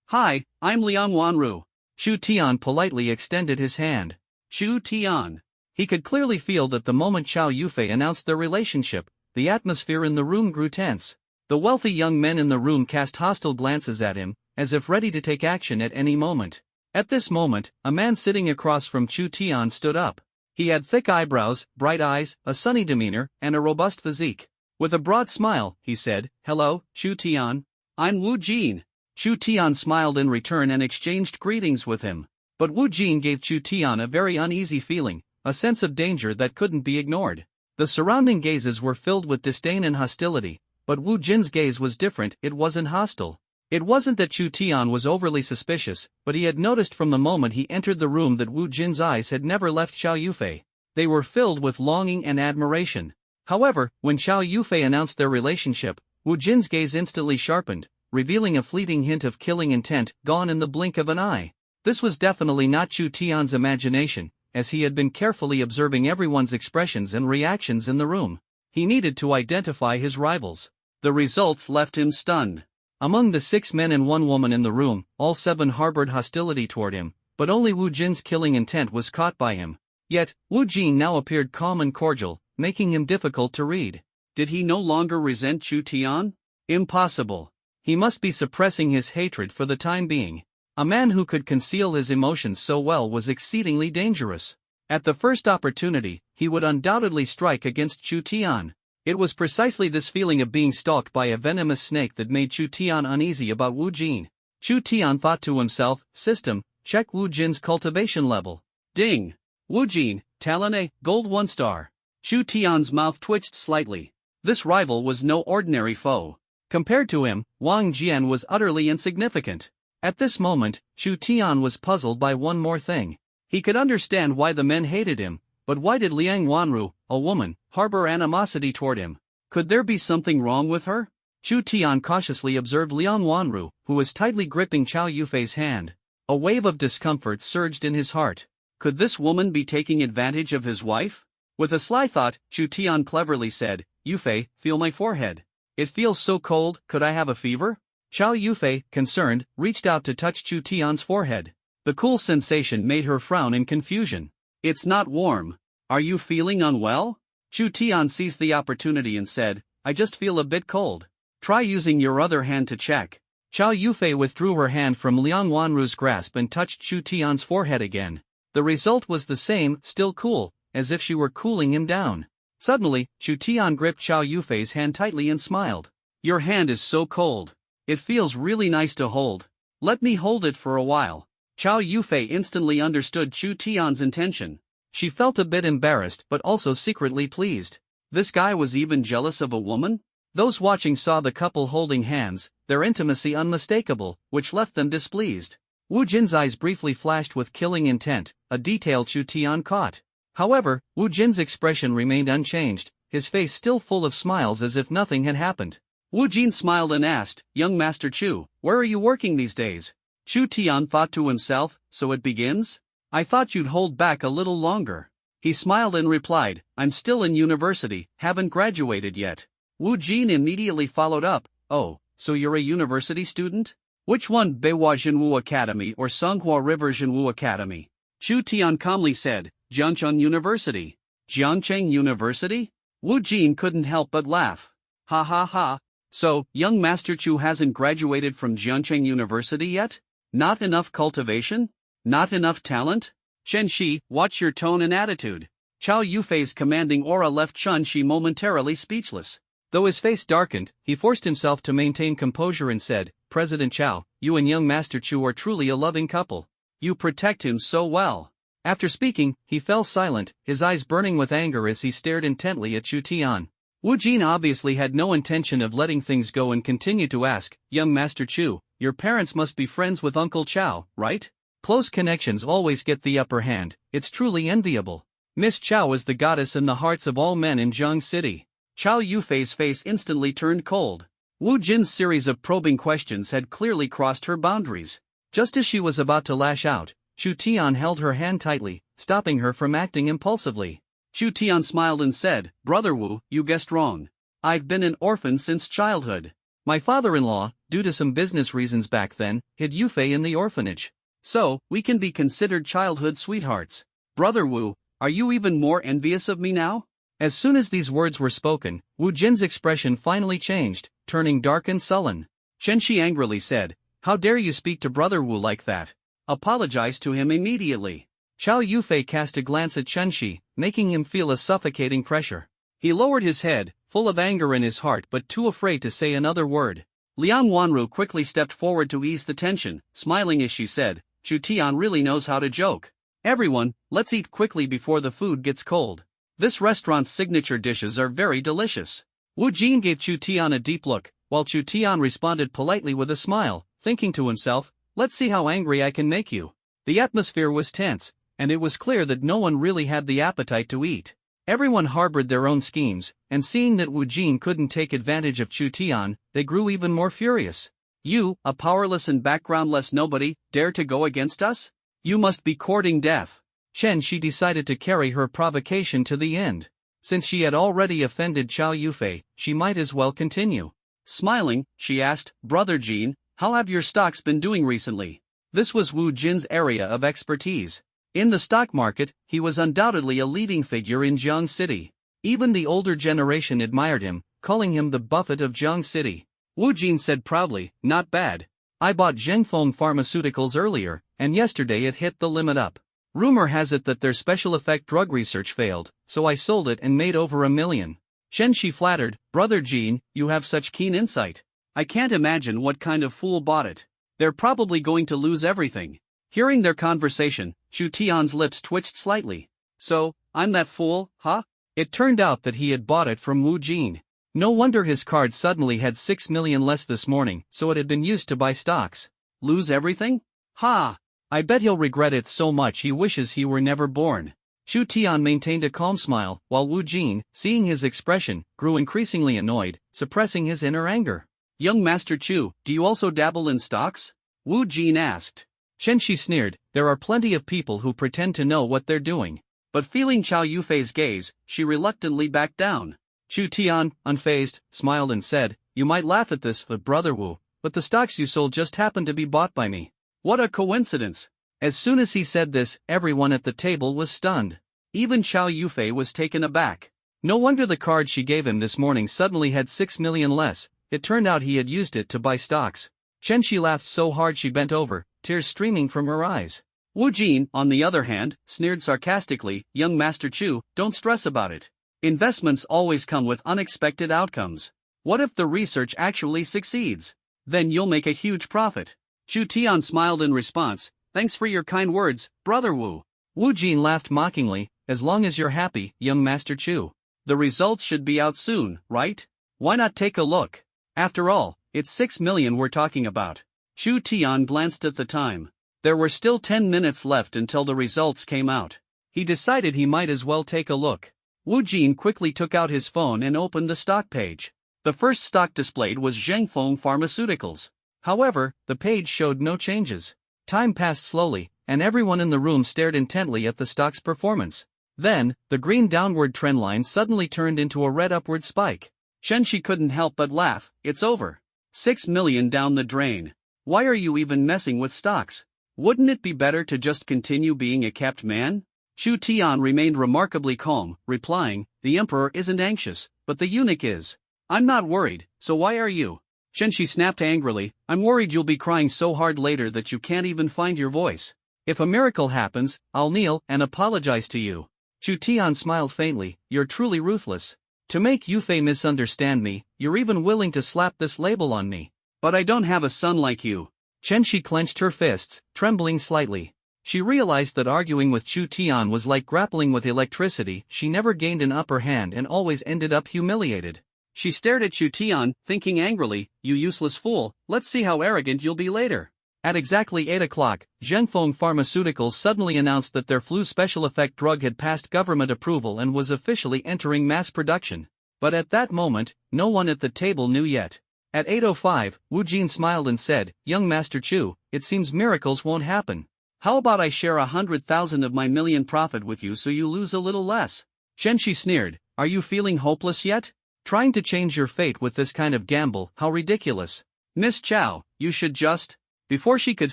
"Hi, I'm Liang Wanru." Chu Tian politely extended his hand. Chu Tian. He could clearly feel that the moment Chow Yufei announced their relationship, the atmosphere in the room grew tense. The wealthy young men in the room cast hostile glances at him, as if ready to take action at any moment. At this moment, a man sitting across from Chu Tian stood up. He had thick eyebrows, bright eyes, a sunny demeanor, and a robust physique. With a broad smile, he said, "Hello, Chu Tian. I'm Wu Jin." Chu Tian smiled in return and exchanged greetings with him. But Wu Jin gave Chu Tian a very uneasy feeling, a sense of danger that couldn't be ignored. The surrounding gazes were filled with disdain and hostility, but Wu Jin's gaze was different, it wasn't hostile. It wasn't that Chu Tian was overly suspicious, but he had noticed from the moment he entered the room that Wu Jin's eyes had never left Chow Yufei. They were filled with longing and admiration. However, when Chow Yufei announced their relationship, Wu Jin's gaze instantly sharpened, revealing a fleeting hint of killing intent, gone in the blink of an eye. This was definitely not Chu Tian's imagination, as he had been carefully observing everyone's expressions and reactions in the room. He needed to identify his rivals. The results left him stunned. Among the 6 men and 1 woman in the room, all 7 harbored hostility toward him, but only Wu Jin's killing intent was caught by him. Yet, Wu Jin now appeared calm and cordial, making him difficult to read. Did he no longer resent Chu Tian? Impossible. He must be suppressing his hatred for the time being. A man who could conceal his emotions so well was exceedingly dangerous. At the first opportunity, he would undoubtedly strike against Chu Tian. It was precisely this feeling of being stalked by a venomous snake that made Chu Tian uneasy about Wu Jin. Chu Tian thought to himself, system, check Wu Jin's cultivation level. Ding! Wu Jin, Talent A, Gold 1 star. Chu Tian's mouth twitched slightly. This rival was no ordinary foe. Compared to him, Wang Jian was utterly insignificant. At this moment, Chu Tian was puzzled by one more thing. He could understand why the men hated him, but why did Liang Wanru, a woman, harbor animosity toward him? Could there be something wrong with her? Chu Tian cautiously observed Liang Wanru, who was tightly gripping Chow Yufei's hand. A wave of discomfort surged in his heart. Could this woman be taking advantage of his wife? With a sly thought, Chu Tian cleverly said, Yufei, feel my forehead. It feels so cold, could I have a fever? Chow Yufei, concerned, reached out to touch Chu Tian's forehead. The cool sensation made her frown in confusion. It's not warm. Are you feeling unwell? Chu Tian seized the opportunity and said, I just feel a bit cold. Try using your other hand to check. Chow Yufei withdrew her hand from Liang Wanru's grasp and touched Chu Tian's forehead again. The result was the same, still cool, as if she were cooling him down. Suddenly, Chu Tian gripped Chow Yufei's hand tightly and smiled. Your hand is so cold. It feels really nice to hold. Let me hold it for a while. Chow Yufei instantly understood Chu Tian's intention. She felt a bit embarrassed but also secretly pleased. This guy was even jealous of a woman? Those watching saw the couple holding hands, their intimacy unmistakable, which left them displeased. Wu Jin's eyes briefly flashed with killing intent, a detail Chu Tian caught. However, Wu Jin's expression remained unchanged, his face still full of smiles as if nothing had happened. Wu Jin smiled and asked, Young Master Chu, where are you working these days? Chu Tian thought to himself, so it begins? I thought you'd hold back a little longer. He smiled and replied, I'm still in university, haven't graduated yet. Wu Jin immediately followed up, oh, so you're a university student? Which one, Beihua Zhenwu Academy or Songhua River Zhenwu Academy? Chu Tian calmly said, Jiangcheng University. Jiangcheng University? Wu Jin couldn't help but laugh. Ha ha ha. So, young Master Chu hasn't graduated from Jiangcheng University yet? Not enough cultivation? Not enough talent? Chen Shi, watch your tone and attitude. Chow Yufei's commanding aura left Chen Shi momentarily speechless. Though his face darkened, he forced himself to maintain composure and said, President Chow, you and young Master Chu are truly a loving couple. You protect him so well. After speaking, he fell silent, his eyes burning with anger as he stared intently at Chu Tian. Wu Jin obviously had no intention of letting things go and continued to ask, Young Master Chu, your parents must be friends with Uncle Chow, right? Close connections always get the upper hand, it's truly enviable. Miss Chow is the goddess in the hearts of all men in Zhang City. Chow Yufei's face instantly turned cold. Wu Jin's series of probing questions had clearly crossed her boundaries. Just as she was about to lash out, Chu Tian held her hand tightly, stopping her from acting impulsively. Chu Tian smiled and said, Brother Wu, you guessed wrong. I've been an orphan since childhood. My father-in-law, due to some business reasons back then, hid Yufei in the orphanage. So, we can be considered childhood sweethearts. Brother Wu, are you even more envious of me now? As soon as these words were spoken, Wu Jin's expression finally changed, turning dark and sullen. Chen Shi angrily said, How dare you speak to Brother Wu like that? Apologize to him immediately. Chow Yufei cast a glance at Chen Shi, making him feel a suffocating pressure. He lowered his head, full of anger in his heart but too afraid to say another word. Liang Wanru quickly stepped forward to ease the tension, smiling as she said, Chu Tian really knows how to joke. Everyone, let's eat quickly before the food gets cold. This restaurant's signature dishes are very delicious. Wu Jin gave Chu Tian a deep look, while Chu Tian responded politely with a smile, thinking to himself, let's see how angry I can make you. The atmosphere was tense, and it was clear that no one really had the appetite to eat. Everyone harbored their own schemes, and seeing that Wu Jin couldn't take advantage of Chu Tian, they grew even more furious. You, a powerless and backgroundless nobody, dare to go against us? You must be courting death. Chen Shi decided to carry her provocation to the end. Since she had already offended Chow Yufei, she might as well continue. Smiling, she asked, Brother Jin, how have your stocks been doing recently? This was Wu Jin's area of expertise. In the stock market, he was undoubtedly a leading figure in Jiang City. Even the older generation admired him, calling him the Buffett of Jiang City. Wu Jin said proudly, "Not bad. I bought Zhengfeng Pharmaceuticals earlier, and yesterday it hit the limit up. Rumor has it that their special effect drug research failed, so I sold it and made over $1 million. Shenxi flattered, "Brother Jin, you have such keen insight. I can't imagine what kind of fool bought it. They're probably going to lose everything." Hearing their conversation, Chu Tian's lips twitched slightly. "So, I'm that fool, huh?" It turned out that he had bought it from Wu Jin. No wonder his card suddenly had 6 million less this morning, so it had been used to buy stocks. Lose everything? Ha! I bet he'll regret it so much he wishes he were never born. Chu Tian maintained a calm smile, while Wu Jin, seeing his expression, grew increasingly annoyed, suppressing his inner anger. "Young Master Chu, do you also dabble in stocks?" Wu Jin asked. Shenxi sneered, "There are plenty of people who pretend to know what they're doing." But feeling Chow Yufei's gaze, she reluctantly backed down. Chu Tian, unfazed, smiled and said, "You might laugh at this, but Brother Wu, but the stocks you sold just happened to be bought by me." What a coincidence! As soon as he said this, everyone at the table was stunned. Even Chow Yufei was taken aback. No wonder the card she gave him this morning suddenly had 6 million less. It turned out he had used it to buy stocks. Shenxi laughed so hard she bent over, tears streaming from her eyes. Wu Jin, on the other hand, sneered sarcastically, "Young Master Chu, don't stress about it. Investments always come with unexpected outcomes. What if the research actually succeeds? Then you'll make a huge profit." Chu Tian smiled in response, "Thanks for your kind words, Brother Wu." Wu Jin laughed mockingly, "As long as you're happy, young Master Chu. The results should be out soon, right? Why not take a look? After all, it's 6 million we're talking about." Chu Tian glanced at the time. There were still 10 minutes left until the results came out. He decided he might as well take a look. Wu Jin quickly took out his phone and opened the stock page. The first stock displayed was Zhengfeng Pharmaceuticals. However, the page showed no changes. Time passed slowly, and everyone in the room stared intently at the stock's performance. Then, the green downward trendline suddenly turned into a red upward spike. Shenxi couldn't help but laugh. "It's over. 6 million down the drain. Why are you even messing with stocks? Wouldn't it be better to just continue being a kept man?" Chu Tian remained remarkably calm, replying, "The emperor isn't anxious, but the eunuch is. I'm not worried, so why are you?" Shenxi snapped angrily, "I'm worried you'll be crying so hard later that you can't even find your voice. If a miracle happens, I'll kneel and apologize to you." Chu Tian smiled faintly, "You're truly ruthless. To make Yufei misunderstand me, you're even willing to slap this label on me. But I don't have a son like you." Shenxi clenched her fists, trembling slightly. She realized that arguing with Chu Tian was like grappling with electricity. She never gained an upper hand and always ended up humiliated. She stared at Chu Tian, thinking angrily, "You useless fool, let's see how arrogant you'll be later." At exactly 8 o'clock, Zhengfeng Pharmaceuticals suddenly announced that their flu special effect drug had passed government approval and was officially entering mass production. But at that moment, no one at the table knew yet. At 8:05, Wu Jin smiled and said, "Young Master Chu, it seems miracles won't happen. How about I share 100,000 of my million profit with you so you lose a little less?" Shenxi sneered, "Are you feeling hopeless yet? Trying to change your fate with this kind of gamble, how ridiculous. Miss Chow, you should just..." Before she could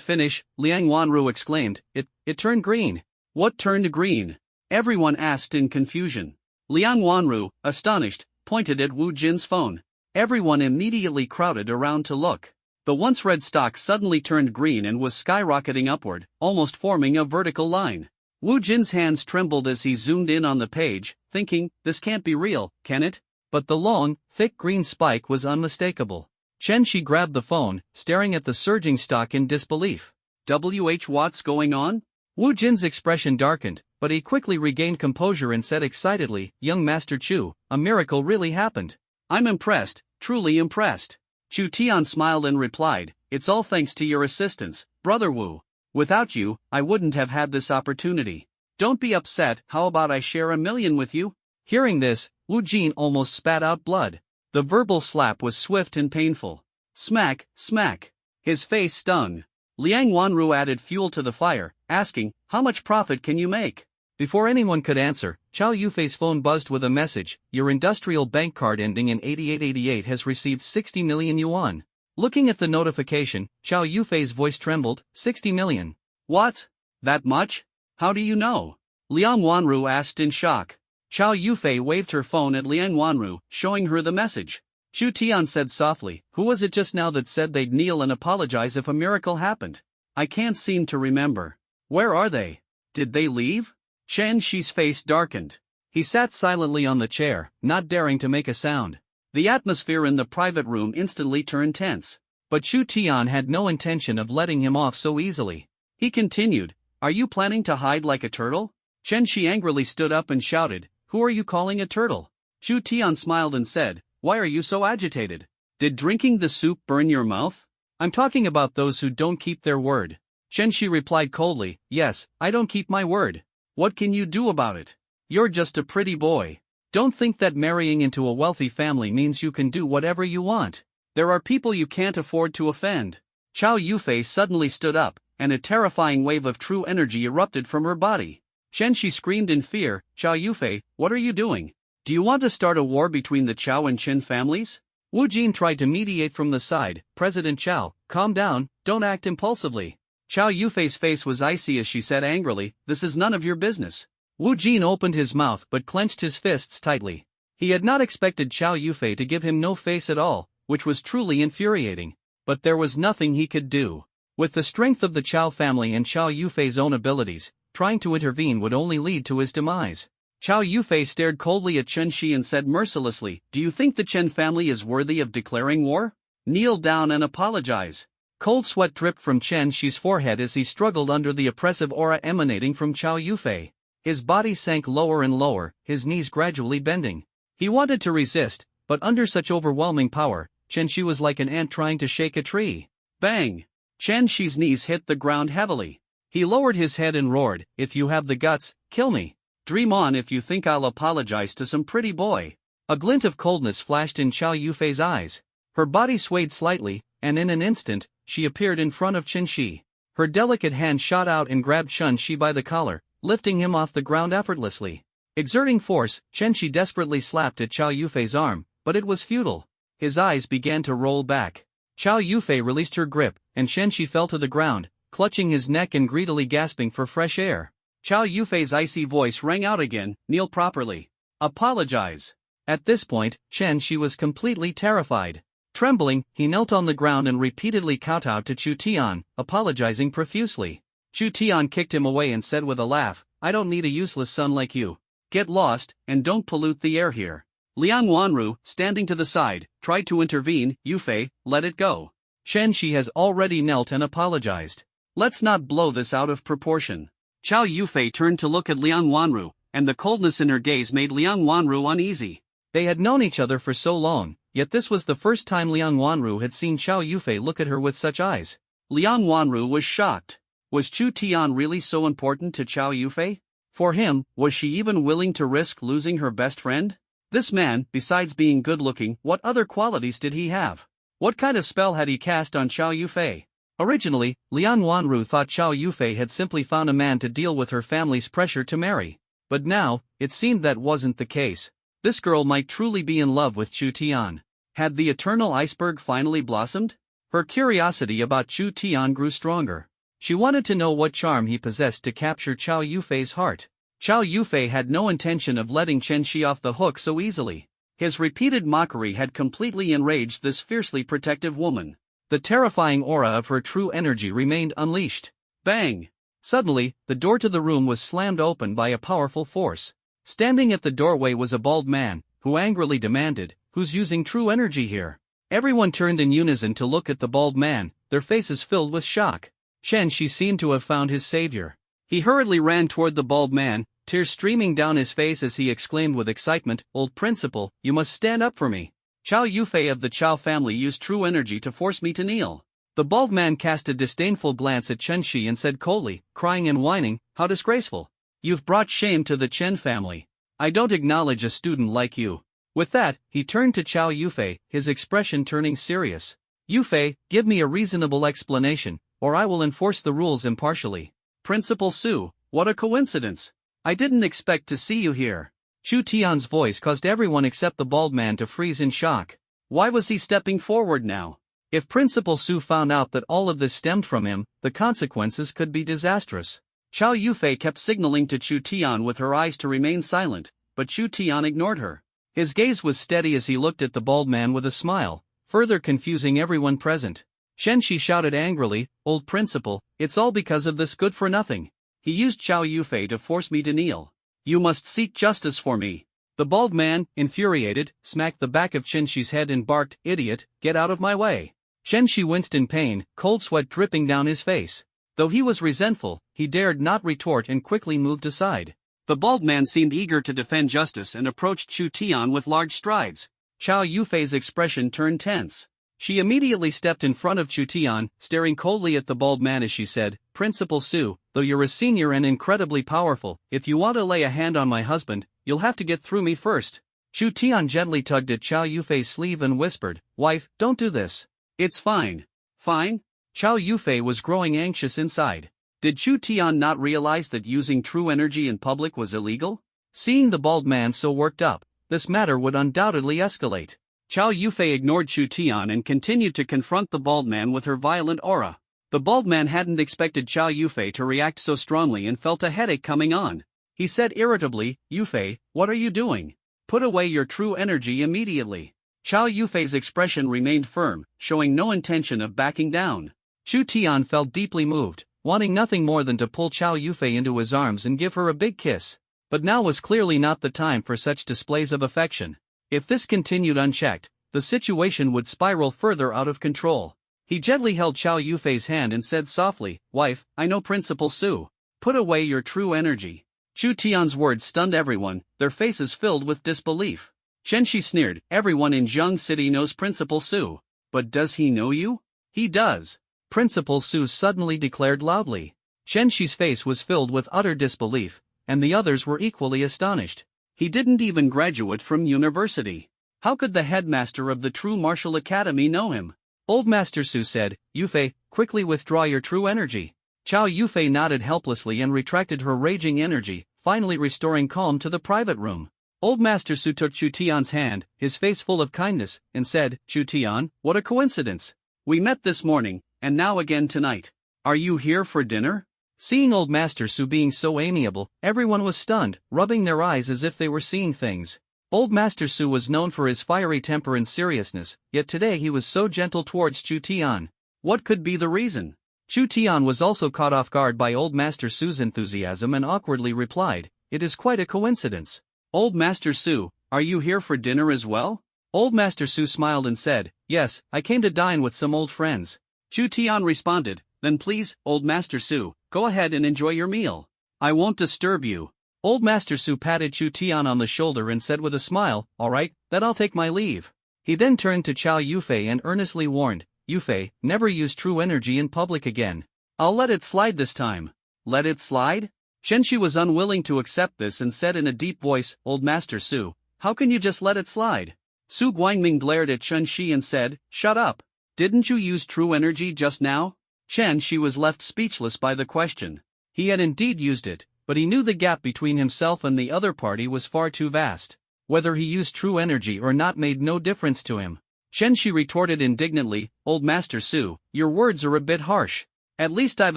finish, Liang Wanru exclaimed, It turned green." "What turned green?" everyone asked in confusion. Liang Wanru, astonished, pointed at Wu Jin's phone. Everyone immediately crowded around to look. The once red stock suddenly turned green and was skyrocketing upward, almost forming a vertical line. Wu Jin's hands trembled as he zoomed in on the page, thinking, "This can't be real, can it?" But the long, thick green spike was unmistakable. Shenxi grabbed the phone, staring at the surging stock in disbelief. What's going on?" Wu Jin's expression darkened, but he quickly regained composure and said excitedly, "Young Master Chu, a miracle really happened. I'm impressed, truly impressed." Chu Tian smiled and replied, "It's all thanks to your assistance, Brother Wu. Without you, I wouldn't have had this opportunity. Don't be upset, how about I share 1 million with you?" Hearing this, Wu Jin almost spat out blood. The verbal slap was swift and painful. Smack, smack. His face stung. Liang Wanru added fuel to the fire, asking, "How much profit can you make?" Before anyone could answer, Chow Yufei's phone buzzed with a message, "Your industrial bank card ending in 8888 has received 60 million yuan. Looking at the notification, Chow Yufei's voice trembled, 60 million. "What? That much? How do you know?" Liang Wanru asked in shock. Chow Yufei waved her phone at Liang Wanru, showing her the message. Chu Tian said softly, who was it just now that said they'd kneel and apologize if a miracle happened? I can't seem to remember. Where are they? Did they leave? Chen Shi's face darkened. He sat silently on the chair, not daring to make a sound. The atmosphere in the private room instantly turned tense. But Chu Tian had no intention of letting him off so easily. He continued, are you planning to hide like a turtle? Chen Shi angrily stood up and shouted, who are you calling a turtle? Chu Tian smiled and said, why are you so agitated? Did drinking the soup burn your mouth? I'm talking about those who don't keep their word. Chen Shi replied coldly, yes, I don't keep my word. What can you do about it? You're just a pretty boy. Don't think that marrying into a wealthy family means you can do whatever you want. There are people you can't afford to offend. Chow Yufei suddenly stood up, and a terrifying wave of true energy erupted from her body. Chen Shi screamed in fear, Chow Yufei, what are you doing? Do you want to start a war between the Chow and Chen families? Wu Jin tried to mediate from the side, President Chow, calm down, don't act impulsively. Chow Yufei's face was icy as she said angrily, this is none of your business. Wu Jin opened his mouth but clenched his fists tightly. He had not expected Chow Yufei to give him no face at all, which was truly infuriating. But there was nothing he could do. With the strength of the Chow family and Chow Yufei's own abilities, trying to intervene would only lead to his demise. Chow Yufei stared coldly at Chen Shi and said mercilessly, do you think the Chen family is worthy of declaring war? Kneel down and apologize. Cold sweat dripped from Chen Shi's forehead as he struggled under the oppressive aura emanating from Chow Yufei. His body sank lower and lower, his knees gradually bending. He wanted to resist, but under such overwhelming power, Chen Shi was like an ant trying to shake a tree. Bang! Chen Shi's knees hit the ground heavily. He lowered his head and roared, if you have the guts, kill me. Dream on if you think I'll apologize to some pretty boy. A glint of coldness flashed in Chow Yufei's eyes. Her body swayed slightly, and in an instant, she appeared in front of Chen Shi. Her delicate hand shot out and grabbed Chen Shi by the collar, lifting him off the ground effortlessly. Exerting force, Chen Shi desperately slapped at Chow Yufei's arm, but it was futile. His eyes began to roll back. Chow Yufei released her grip, and Chen Shi fell to the ground, clutching his neck and greedily gasping for fresh air. Chow Yufei's icy voice rang out again, kneel properly. Apologize. At this point, Chen Shi was completely terrified. Trembling, he knelt on the ground and repeatedly kowtowed to Chu Tian, apologizing profusely. Chu Tian kicked him away and said with a laugh, I don't need a useless son like you. Get lost, and don't pollute the air here. Liang Wanru, standing to the side, tried to intervene, Yufei, let it go. Chen Shi has already knelt and apologized. Let's not blow this out of proportion. Chow Yufei turned to look at Liang Wanru, and the coldness in her gaze made Liang Wanru uneasy. They had known each other for so long, yet this was the first time Liang Wanru had seen Chow Yufei look at her with such eyes. Liang Wanru was shocked. Was Chu Tian really so important to Chow Yufei? For him, was she even willing to risk losing her best friend? This man, besides being good-looking, what other qualities did he have? What kind of spell had he cast on Chow Yufei? Originally, Liang Wanru thought Chow Yufei had simply found a man to deal with her family's pressure to marry. But now, it seemed that wasn't the case. This girl might truly be in love with Chu Tian. Had the eternal iceberg finally blossomed? Her curiosity about Chu Tian grew stronger. She wanted to know what charm he possessed to capture Chow Yufei's heart. Chow Yufei had no intention of letting Chen Shi off the hook so easily. His repeated mockery had completely enraged this fiercely protective woman. The terrifying aura of her true energy remained unleashed. Bang! Suddenly, the door to the room was slammed open by a powerful force. Standing at the doorway was a bald man, who angrily demanded, who's using true energy here? Everyone turned in unison to look at the bald man, their faces filled with shock. Chen Shi seemed to have found his savior. He hurriedly ran toward the bald man, tears streaming down his face as he exclaimed with excitement, Old principal, you must stand up for me. Chow Yufei of the Chow family used true energy to force me to kneel. The bald man cast a disdainful glance at Chen Shi and said coldly, crying and whining, how disgraceful. You've brought shame to the Chen family. I don't acknowledge a student like you. With that, he turned to Chow Yufei, his expression turning serious. Yufei, give me a reasonable explanation, or I will enforce the rules impartially. Principal Su, what a coincidence. I didn't expect to see you here. Chu Tian's voice caused everyone except the bald man to freeze in shock. Why was he stepping forward now? If Principal Su found out that all of this stemmed from him, the consequences could be disastrous. Chow Yufei kept signaling to Chu Tian with her eyes to remain silent, but Chu Tian ignored her. His gaze was steady as he looked at the bald man with a smile, further confusing everyone present. Shen Shi shouted angrily, "Old principal, it's all because of this good-for-nothing. He used Qiao Yufei to force me to kneel. You must seek justice for me." The bald man, infuriated, smacked the back of Shen Shi's head and barked, "Idiot, get out of my way." Shen Shi winced in pain, cold sweat dripping down his face. Though he was resentful, he dared not retort and quickly moved aside. The bald man seemed eager to defend justice and approached Chu Tian with large strides. Qiao Yufei's expression turned tense. She immediately stepped in front of Chu Tian, staring coldly at the bald man as she said, "Principal Su, though you're a senior and incredibly powerful, if you want to lay a hand on my husband, you'll have to get through me first." Chu Tian gently tugged at Qiao Yufei's sleeve and whispered, "Wife, don't do this." "It's fine." "Fine?" Qiao Yufei was growing anxious inside. Did Chu Tian not realize that using true energy in public was illegal? Seeing the bald man so worked up, this matter would undoubtedly escalate. Qiao Yufei ignored Chu Tian and continued to confront the bald man with her violent aura. The bald man hadn't expected Qiao Yufei to react so strongly and felt a headache coming on. He said irritably, "Yufei, what are you doing? Put away your true energy immediately." Qiao Yufei's expression remained firm, showing no intention of backing down. Chu Tian felt deeply moved, wanting nothing more than to pull Qiao Yufei into his arms and give her a big kiss. But now was clearly not the time for such displays of affection. If this continued unchecked, the situation would spiral further out of control. He gently held Qiao Yufei's hand and said softly, "Wife, I know Principal Su. Put away your true energy." Chu Tian's words stunned everyone, their faces filled with disbelief. Shen Shi sneered, "Everyone in Zheng City knows Principal Su. But does he know you?" "He does," Principal Su suddenly declared loudly. Shen Shi's face was filled with utter disbelief, and the others were equally astonished. He didn't even graduate from university. How could the headmaster of the True Martial Academy know him? Old Master Su said, "Yufei, quickly withdraw your true energy." Qiao Yufei nodded helplessly and retracted her raging energy, finally restoring calm to the private room. Old Master Su took Chu Tian's hand, his face full of kindness, and said, "Chu Tian, what a coincidence. We met this morning, and now again tonight. Are you here for dinner?" Seeing Old Master Su being so amiable, everyone was stunned, rubbing their eyes as if they were seeing things. Old Master Su was known for his fiery temper and seriousness, yet today he was so gentle towards Chu Tian. What could be the reason? Chu Tian was also caught off guard by Old Master Su's enthusiasm and awkwardly replied, "It is quite a coincidence." "Old Master Su, are you here for dinner as well?" Old Master Su smiled and said, "Yes, I came to dine with some old friends." Chu Tian responded, "Then please, Old Master Su, go ahead and enjoy your meal. I won't disturb you." Old Master Su patted Chu Tian on the shoulder and said with a smile, "All right, then I'll take my leave." He then turned to Qiao Yufei and earnestly warned, "Yufei, never use true energy in public again. I'll let it slide this time." "Let it slide?" Shen Shi was unwilling to accept this and said in a deep voice, "Old Master Su, how can you just let it slide?" Su Guangming glared at Shen Shi and said, "Shut up. Didn't you use true energy just now?" Shen Shi was left speechless by the question. He had indeed used it, but he knew the gap between himself and the other party was far too vast. Whether he used true energy or not made no difference to him. Shen Shi retorted indignantly, "Old Master Su, your words are a bit harsh. At least I've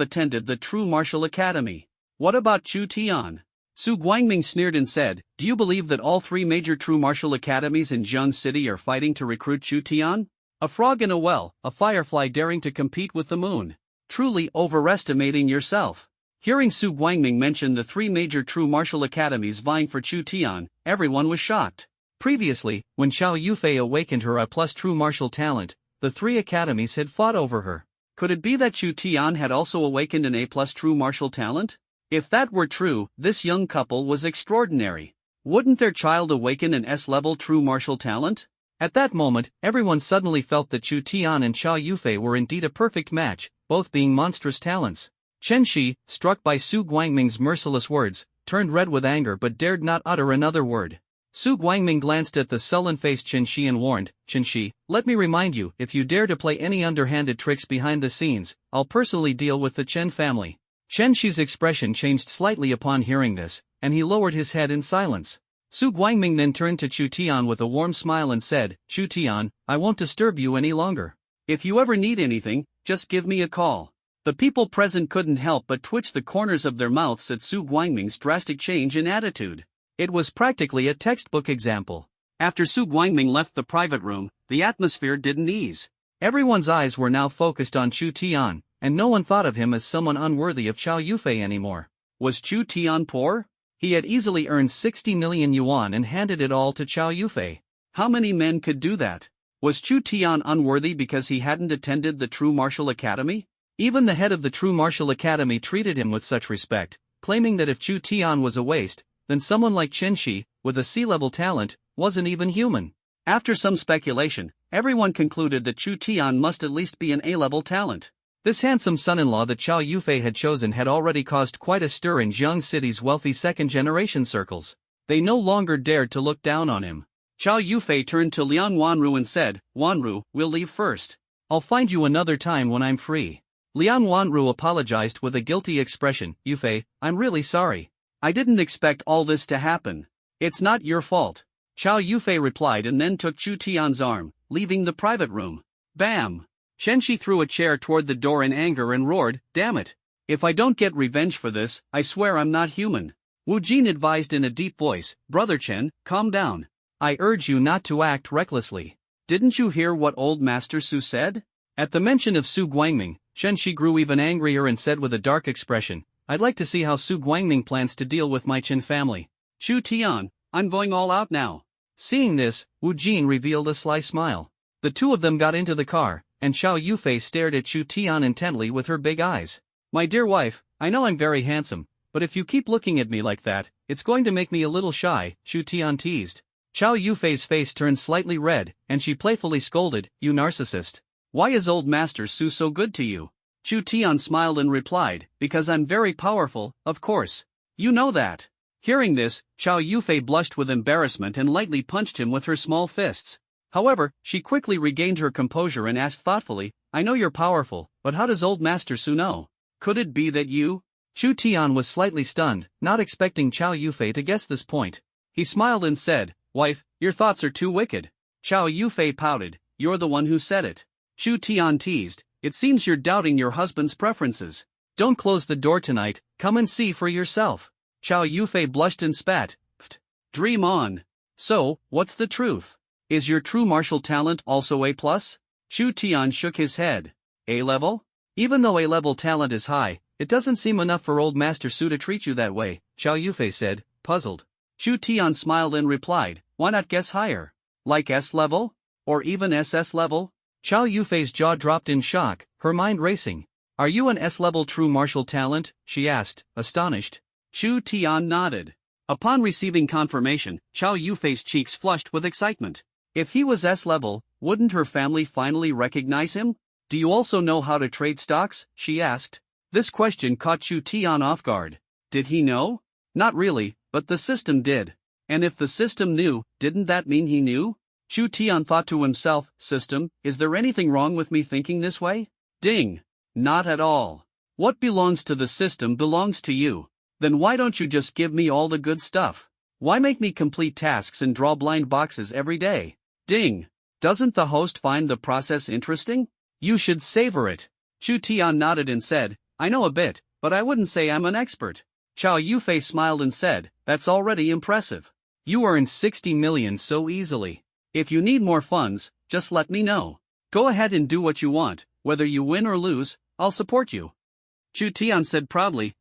attended the True Martial Academy. What about Chu Tian?" Su Guangming sneered and said, "Do you believe that all three major True Martial Academies in Zheng City are fighting to recruit Chu Tian? A frog in a well, a firefly daring to compete with the moon. Truly overestimating yourself." Hearing Su Guangming mention the three major True Martial Academies vying for Chu Tian, everyone was shocked. Previously, when Qiao Yufei awakened her A+ true martial talent, the three academies had fought over her. Could it be that Chu Tian had also awakened an A+ true martial talent? If that were true, this young couple was extraordinary. Wouldn't their child awaken an S-level true martial talent? At that moment, everyone suddenly felt that Chu Tian and Qiao Yufei were indeed a perfect match, both being monstrous talents. Shen Shi, struck by Su Guangming's merciless words, turned red with anger but dared not utter another word. Su Guangming glanced at the sullen-faced Chen Shi and warned, "Chen Shi, let me remind you, if you dare to play any underhanded tricks behind the scenes, I'll personally deal with the Chen family." Chen Shi's expression changed slightly upon hearing this, and he lowered his head in silence. Su Guangming then turned to Chu Tian with a warm smile and said, "Chu Tian, I won't disturb you any longer. If you ever need anything, just give me a call." The people present couldn't help but twitch the corners of their mouths at Su Guangming's drastic change in attitude. It was practically a textbook example. After Su Guangming left the private room, the atmosphere didn't ease. Everyone's eyes were now focused on Chu Tian, and no one thought of him as someone unworthy of Chow Yufei anymore. Was Chu Tian poor? He had easily earned 60 million yuan and handed it all to Chow Yufei. How many men could do that? Was Chu Tian unworthy because he hadn't attended the True Martial Academy? Even the head of the True Martial Academy treated him with such respect, claiming that if Chu Tian was a waste, then someone like Chen Shi, with a C-level talent, wasn't even human. After some speculation, everyone concluded that Chu Tian must at least be an A-level talent. This handsome son-in-law that Chow Yufei had chosen had already caused quite a stir in Jiang City's wealthy second-generation circles. They no longer dared to look down on him. Chow Yufei turned to Lian Wanru and said, "Wanru, we'll leave first. I'll find you another time when I'm free." Lian Wanru apologized with a guilty expression. "Yufei, I'm really sorry. I didn't expect all this to happen. It's not your fault." Chow Yufei replied and then took Chu Tian's arm, leaving the private room. Bam! Shenshi threw a chair toward the door in anger and roared, "Damn it! If I don't get revenge for this, I swear I'm not human." Wu Jin advised in a deep voice, "Brother Chen, calm down. I urge you not to act recklessly. Didn't you hear what old Master Su said?" At the mention of Su Guangming, Shenshi grew even angrier and said with a dark expression, "I'd like to see how Su Guangming plans to deal with my Chen family. Chu Tian, I'm going all out now." Seeing this, Wu Jin revealed a sly smile. The two of them got into the car, and Chow Yufei stared at Chu Tian intently with her big eyes. "My dear wife, I know I'm very handsome, but if you keep looking at me like that, it's going to make me a little shy," Chu Tian teased. Chow Yufei's face turned slightly red, and she playfully scolded, "You narcissist. Why is old Master Su so good to you?" Chu Tian smiled and replied, "Because I'm very powerful, of course. You know that." Hearing this, Chow Yufei blushed with embarrassment and lightly punched him with her small fists. However, she quickly regained her composure and asked thoughtfully, "I know you're powerful, but how does old Master Su know? Could it be that you?" Chu Tian was slightly stunned, not expecting Chow Yufei to guess this point. He smiled and said, "Wife, your thoughts are too wicked." Chow Yufei pouted, "You're the one who said it." Chu Tian teased, "It seems you're doubting your husband's preferences. Don't close the door tonight, come and see for yourself." Chow Yufei blushed and spat, "Pfft. Dream on. So, what's the truth? Is your true martial talent also A+? Chu Tian shook his head. A-level? Even though A-level talent is high, it doesn't seem enough for old Master Su to treat you that way, Chow Yufei said, puzzled. Chu Tian smiled and replied, "Why not guess higher? Like S-level? Or even SS level?" Chow Yufei's jaw dropped in shock, her mind racing. "Are you an S-level true martial talent?" she asked, astonished. Chu Tian nodded. Upon receiving confirmation, Chow Yufei's cheeks flushed with excitement. If he was S-level, wouldn't her family finally recognize him? "Do you also know how to trade stocks?" she asked. This question caught Chu Tian off guard. Did he know? Not really, but the system did. And if the system knew, didn't that mean he knew? Chu Tian thought to himself, "System, is there anything wrong with me thinking this way?" Ding! Not at all. What belongs to the system belongs to you. Then why don't you just give me all the good stuff? Why make me complete tasks and draw blind boxes every day? Ding! Doesn't the host find the process interesting? You should savor it. Chu Tian nodded and said, "I know a bit, but I wouldn't say I'm an expert." Chow Yufei smiled and said, "That's already impressive. You earned 60 million so easily. If you need more funds, just let me know. Go ahead and do what you want, whether you win or lose, I'll support you." Chu Tian said proudly,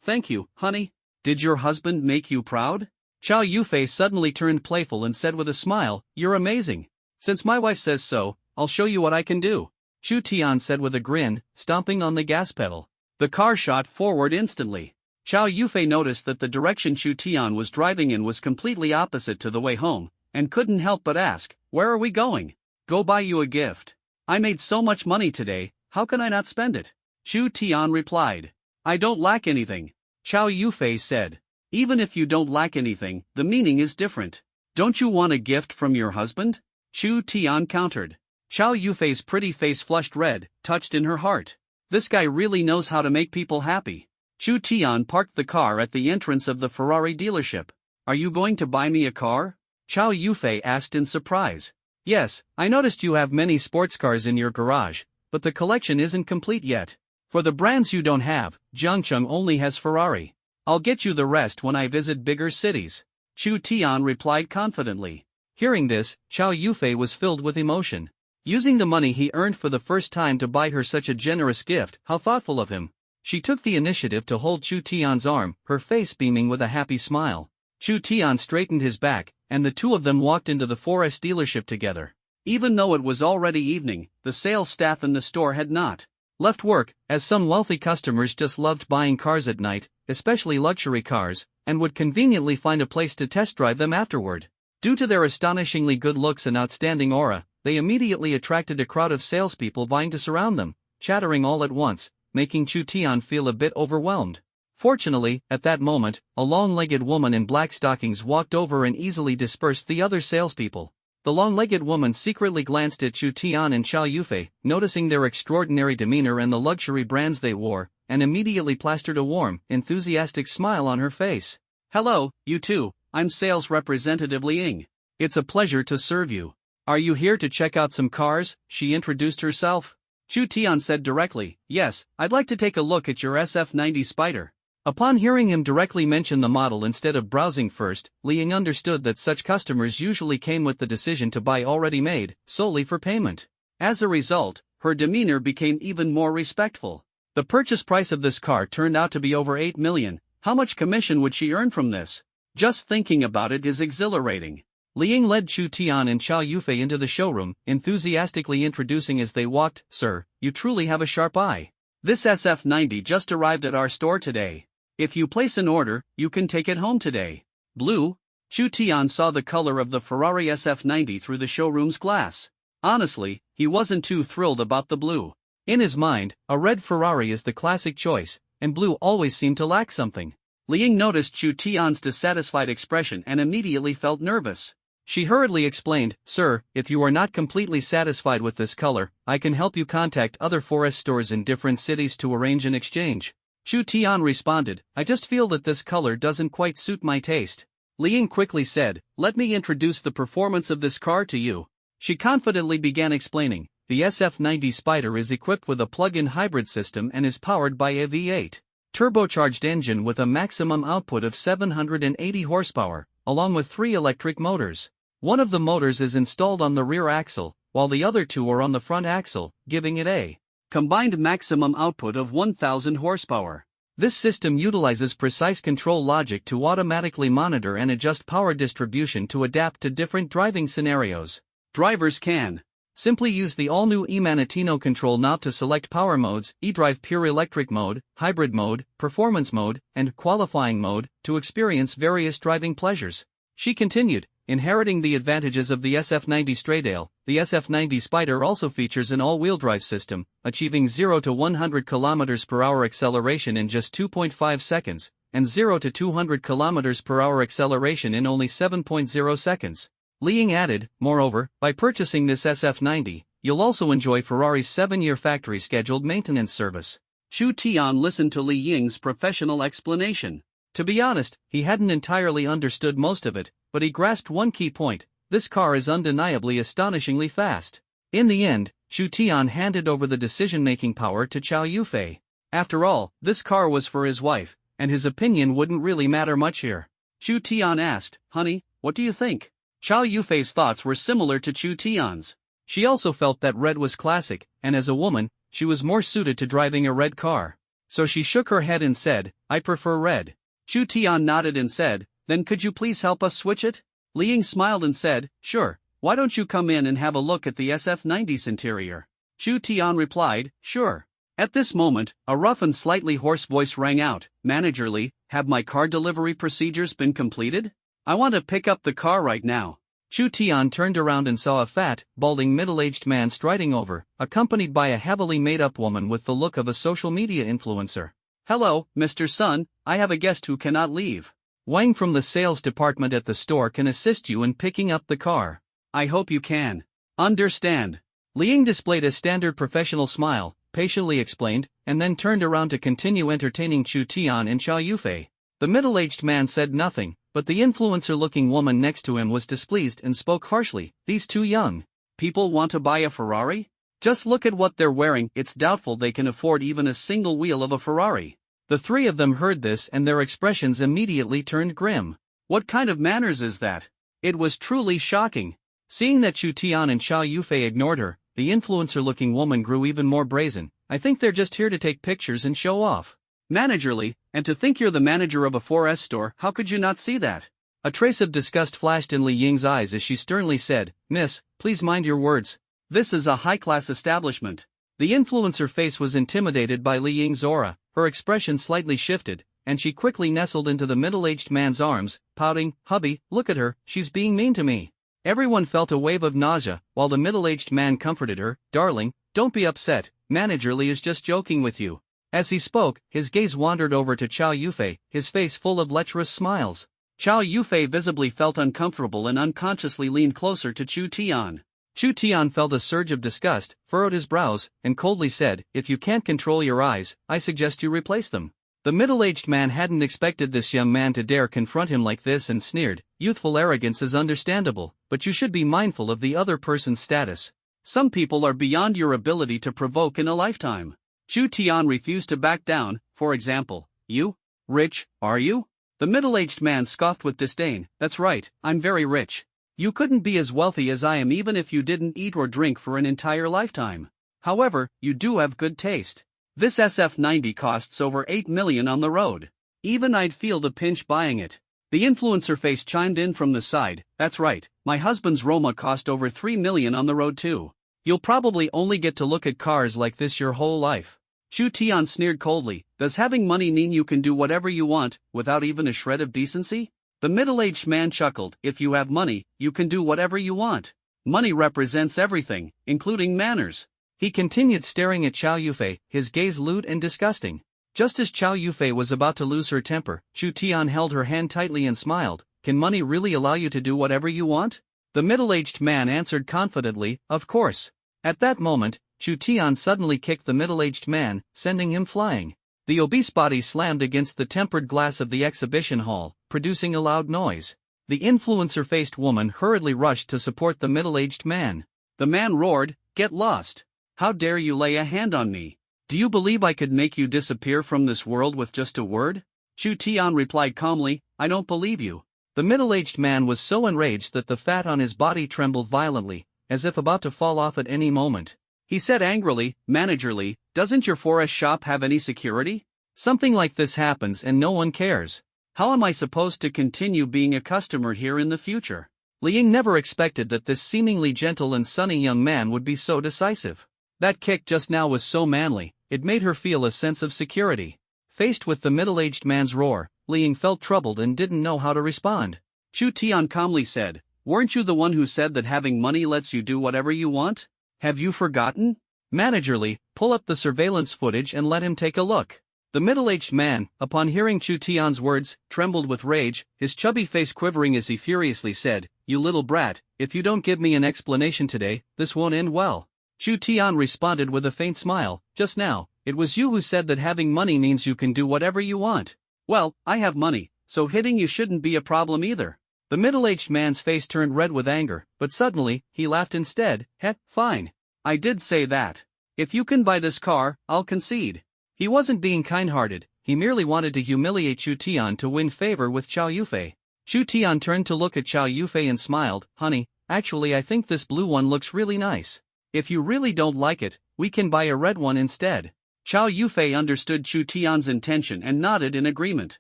Thank you, honey. Did your husband make you proud?" Chow Yufei suddenly turned playful and said with a smile, "You're amazing. Since my wife says so, I'll show you what I can do." Chu Tian said with a grin, stomping on the gas pedal. The car shot forward instantly. Chow Yufei noticed that the direction Chu Tian was driving in was completely opposite to the way home, and couldn't help but ask, "Where are we going?" "Go buy you a gift. I made so much money today, how can I not spend it?" Chu Tian replied. "I don't lack anything." Chow Yufei said. "Even if you don't lack anything, the meaning is different. Don't you want a gift from your husband?" Chu Tian countered. Chow Yufei's pretty face flushed red, touched in her heart. This guy really knows how to make people happy. Chu Tian parked the car at the entrance of the Ferrari dealership. "Are you going to buy me a car?" Chow Yufei asked in surprise. "Yes, I noticed you have many sports cars in your garage, but the collection isn't complete yet. For the brands you don't have, Jiangcheng only has Ferrari. I'll get you the rest when I visit bigger cities." Chu Tian replied confidently. Hearing this, Chow Yufei was filled with emotion. Using the money he earned for the first time to buy her such a generous gift, how thoughtful of him. She took the initiative to hold Chu Tian's arm, her face beaming with a happy smile. Chu Tian straightened his back, and the two of them walked into the 4S dealership together. Even though it was already evening, the sales staff in the store had not left work, as some wealthy customers just loved buying cars at night, especially luxury cars, and would conveniently find a place to test drive them afterward. Due to their astonishingly good looks and outstanding aura, they immediately attracted a crowd of salespeople vying to surround them, chattering all at once, making Chu Tian feel a bit overwhelmed. Fortunately, at that moment, a long-legged woman in black stockings walked over and easily dispersed the other salespeople. The long-legged woman secretly glanced at Chu Tian and Chow Yufei, noticing their extraordinary demeanor and the luxury brands they wore, and immediately plastered a warm, enthusiastic smile on her face. "Hello, you two, I'm sales representative Li Ying. It's a pleasure to serve you. Are you here to check out some cars?" she introduced herself. Chu Tian said directly, "Yes, I'd like to take a look at your SF90 Spider." Upon hearing him directly mention the model instead of browsing first, Li Ying understood that such customers usually came with the decision to buy already made, solely for payment. As a result, her demeanor became even more respectful. The purchase price of this car turned out to be over 8 million. How much commission would she earn from this? Just thinking about it is exhilarating. Li Ying led Chu Tian and Chow Yufei into the showroom, enthusiastically introducing as they walked, "Sir, you truly have a sharp eye. This SF90 just arrived at our store today. If you place an order, you can take it home today." Blue? Chu Tian saw the color of the Ferrari SF90 through the showroom's glass. Honestly, he wasn't too thrilled about the blue. In his mind, a red Ferrari is the classic choice, and blue always seemed to lack something. Li Ying noticed Chu Tian's dissatisfied expression and immediately felt nervous. She hurriedly explained, "Sir, if you are not completely satisfied with this color, I can help you contact other 4S stores in different cities to arrange an exchange." Chu Tian responded, "I just feel that this color doesn't quite suit my taste." Li Ying quickly said, "Let me introduce the performance of this car to you." She confidently began explaining, "The SF90 Spider is equipped with a plug-in hybrid system and is powered by a V8 turbocharged engine with a maximum output of 780 horsepower, along with 3 electric motors. One of the motors is installed on the rear axle, while the other 2 are on the front axle, giving it a combined maximum output of 1,000 horsepower. This system utilizes precise control logic to automatically monitor and adjust power distribution to adapt to different driving scenarios. Drivers can simply use the all-new eManatino control knob to select power modes, eDrive pure electric mode, hybrid mode, performance mode, and qualifying mode, to experience various driving pleasures. She continued, inheriting the advantages of the SF90 Straydale, the SF90 Spider also features an all-wheel drive system, achieving 0 to 100 km per hour acceleration in just 2.5 seconds, and 0 to 200 km per hour acceleration in only 7.0 seconds. Li Ying added, "Moreover, by purchasing this SF90, you'll also enjoy Ferrari's 7-year factory-scheduled maintenance service." Chu Tian listened to Li Ying's professional explanation. To be honest, he hadn't entirely understood most of it, but he grasped one key point: this car is undeniably astonishingly fast. In the end, Chu Tian handed over the decision-making power to Chow Yufei. After all, this car was for his wife, and his opinion wouldn't really matter much here. Chu Tian asked, "Honey, what do you think?" Chow Yufei's thoughts were similar to Chu Tian's. She also felt that red was classic, and as a woman, she was more suited to driving a red car. So she shook her head and said, "I prefer red." Chu Tian nodded and said, "Then could you please help us switch it?" Li Ying smiled and said, "Sure, why don't you come in and have a look at the SF90's interior?" Chu Tian replied, "Sure." At this moment, a rough and slightly hoarse voice rang out, "Manager Li, have my car delivery procedures been completed? I want to pick up the car right now." Chu Tian turned around and saw a fat, balding middle-aged man striding over, accompanied by a heavily made-up woman with the look of a social media influencer. "Hello, Mr. Sun, I have a guest who cannot leave. Wang from the sales department at the store can assist you in picking up the car. I hope you can understand." Li Ying displayed a standard professional smile, patiently explained, and then turned around to continue entertaining Chu Tian and Chow Yufei. The middle-aged man said nothing, but the influencer-looking woman next to him was displeased and spoke harshly, "These two young people want to buy a Ferrari? Just look at what they're wearing, it's doubtful they can afford even a single wheel of a Ferrari." The 3 of them heard this and their expressions immediately turned grim. What kind of manners is that? It was truly shocking. Seeing that Chu Tian and Chow Yufei ignored her, the influencer-looking woman grew even more brazen. I think they're just here to take pictures and show off. Managerly, and to think you're the manager of a 4S store, how could you not see that? A trace of disgust flashed in Li Ying's eyes as she sternly said, Miss, please mind your words. This is a high-class establishment. The influencer face was intimidated by Li Ying's aura, her expression slightly shifted, and she quickly nestled into the middle-aged man's arms, pouting, Hubby, look at her, she's being mean to me. Everyone felt a wave of nausea, while the middle-aged man comforted her, Darling, don't be upset, Manager Li is just joking with you. As he spoke, his gaze wandered over to Chow Yufei, his face full of lecherous smiles. Chow Yufei visibly felt uncomfortable and unconsciously leaned closer to Chu Tian. Chu Tian felt a surge of disgust, furrowed his brows, and coldly said, If you can't control your eyes, I suggest you replace them. The middle-aged man hadn't expected this young man to dare confront him like this and sneered, Youthful arrogance is understandable, but you should be mindful of the other person's status. Some people are beyond your ability to provoke in a lifetime. Chu Tian refused to back down. For example, you? Rich, are you? The middle-aged man scoffed with disdain, That's right, I'm very rich. You couldn't be as wealthy as I am even if you didn't eat or drink for an entire lifetime. However, you do have good taste. This SF90 costs over 8 million on the road. Even I'd feel the pinch buying it. The influencer face chimed in from the side, That's right, my husband's Roma cost over 3 million on the road too. You'll probably only get to look at cars like this your whole life. Chu Tian sneered coldly, Does having money mean you can do whatever you want, without even a shred of decency? The middle-aged man chuckled, If you have money, you can do whatever you want. Money represents everything, including manners. He continued staring at Chow Yufei, his gaze lewd and disgusting. Just as Chow Yufei was about to lose her temper, Chu Tian held her hand tightly and smiled, Can money really allow you to do whatever you want? The middle-aged man answered confidently, Of course. At that moment, Chu Tian suddenly kicked the middle-aged man, sending him flying. The obese body slammed against the tempered glass of the exhibition hall, producing a loud noise. The influencer-faced woman hurriedly rushed to support the middle-aged man. The man roared, Get lost! How dare you lay a hand on me? Do you believe I could make you disappear from this world with just a word? Chu Tian replied calmly, I don't believe you. The middle-aged man was so enraged that the fat on his body trembled violently, as if about to fall off at any moment. He said angrily, Manager Li, doesn't your 4S shop have any security? Something like this happens and no one cares. How am I supposed to continue being a customer here in the future? Li Ying never expected that this seemingly gentle and sunny young man would be so decisive. That kick just now was so manly, it made her feel a sense of security. Faced with the middle-aged man's roar, Li Ying felt troubled and didn't know how to respond. Chu Tian calmly said, Weren't you the one who said that having money lets you do whatever you want? Have you forgotten? Manager Li, pull up the surveillance footage and let him take a look. The middle-aged man, upon hearing Chu Tian's words, trembled with rage, his chubby face quivering as he furiously said, You little brat, if you don't give me an explanation today, this won't end well. Chu Tian responded with a faint smile, Just now, it was you who said that having money means you can do whatever you want. Well, I have money, so hitting you shouldn't be a problem either. The middle-aged man's face turned red with anger, but suddenly, he laughed instead, Fine. I did say that. If you can buy this car, I'll concede. He wasn't being kind-hearted, he merely wanted to humiliate Chu Tian to win favor with Chow Yufei. Chu Tian turned to look at Chow Yufei and smiled, Honey, actually I think this blue one looks really nice. If you really don't like it, we can buy a red one instead. Chow Yufei understood Chu Tian's intention and nodded in agreement.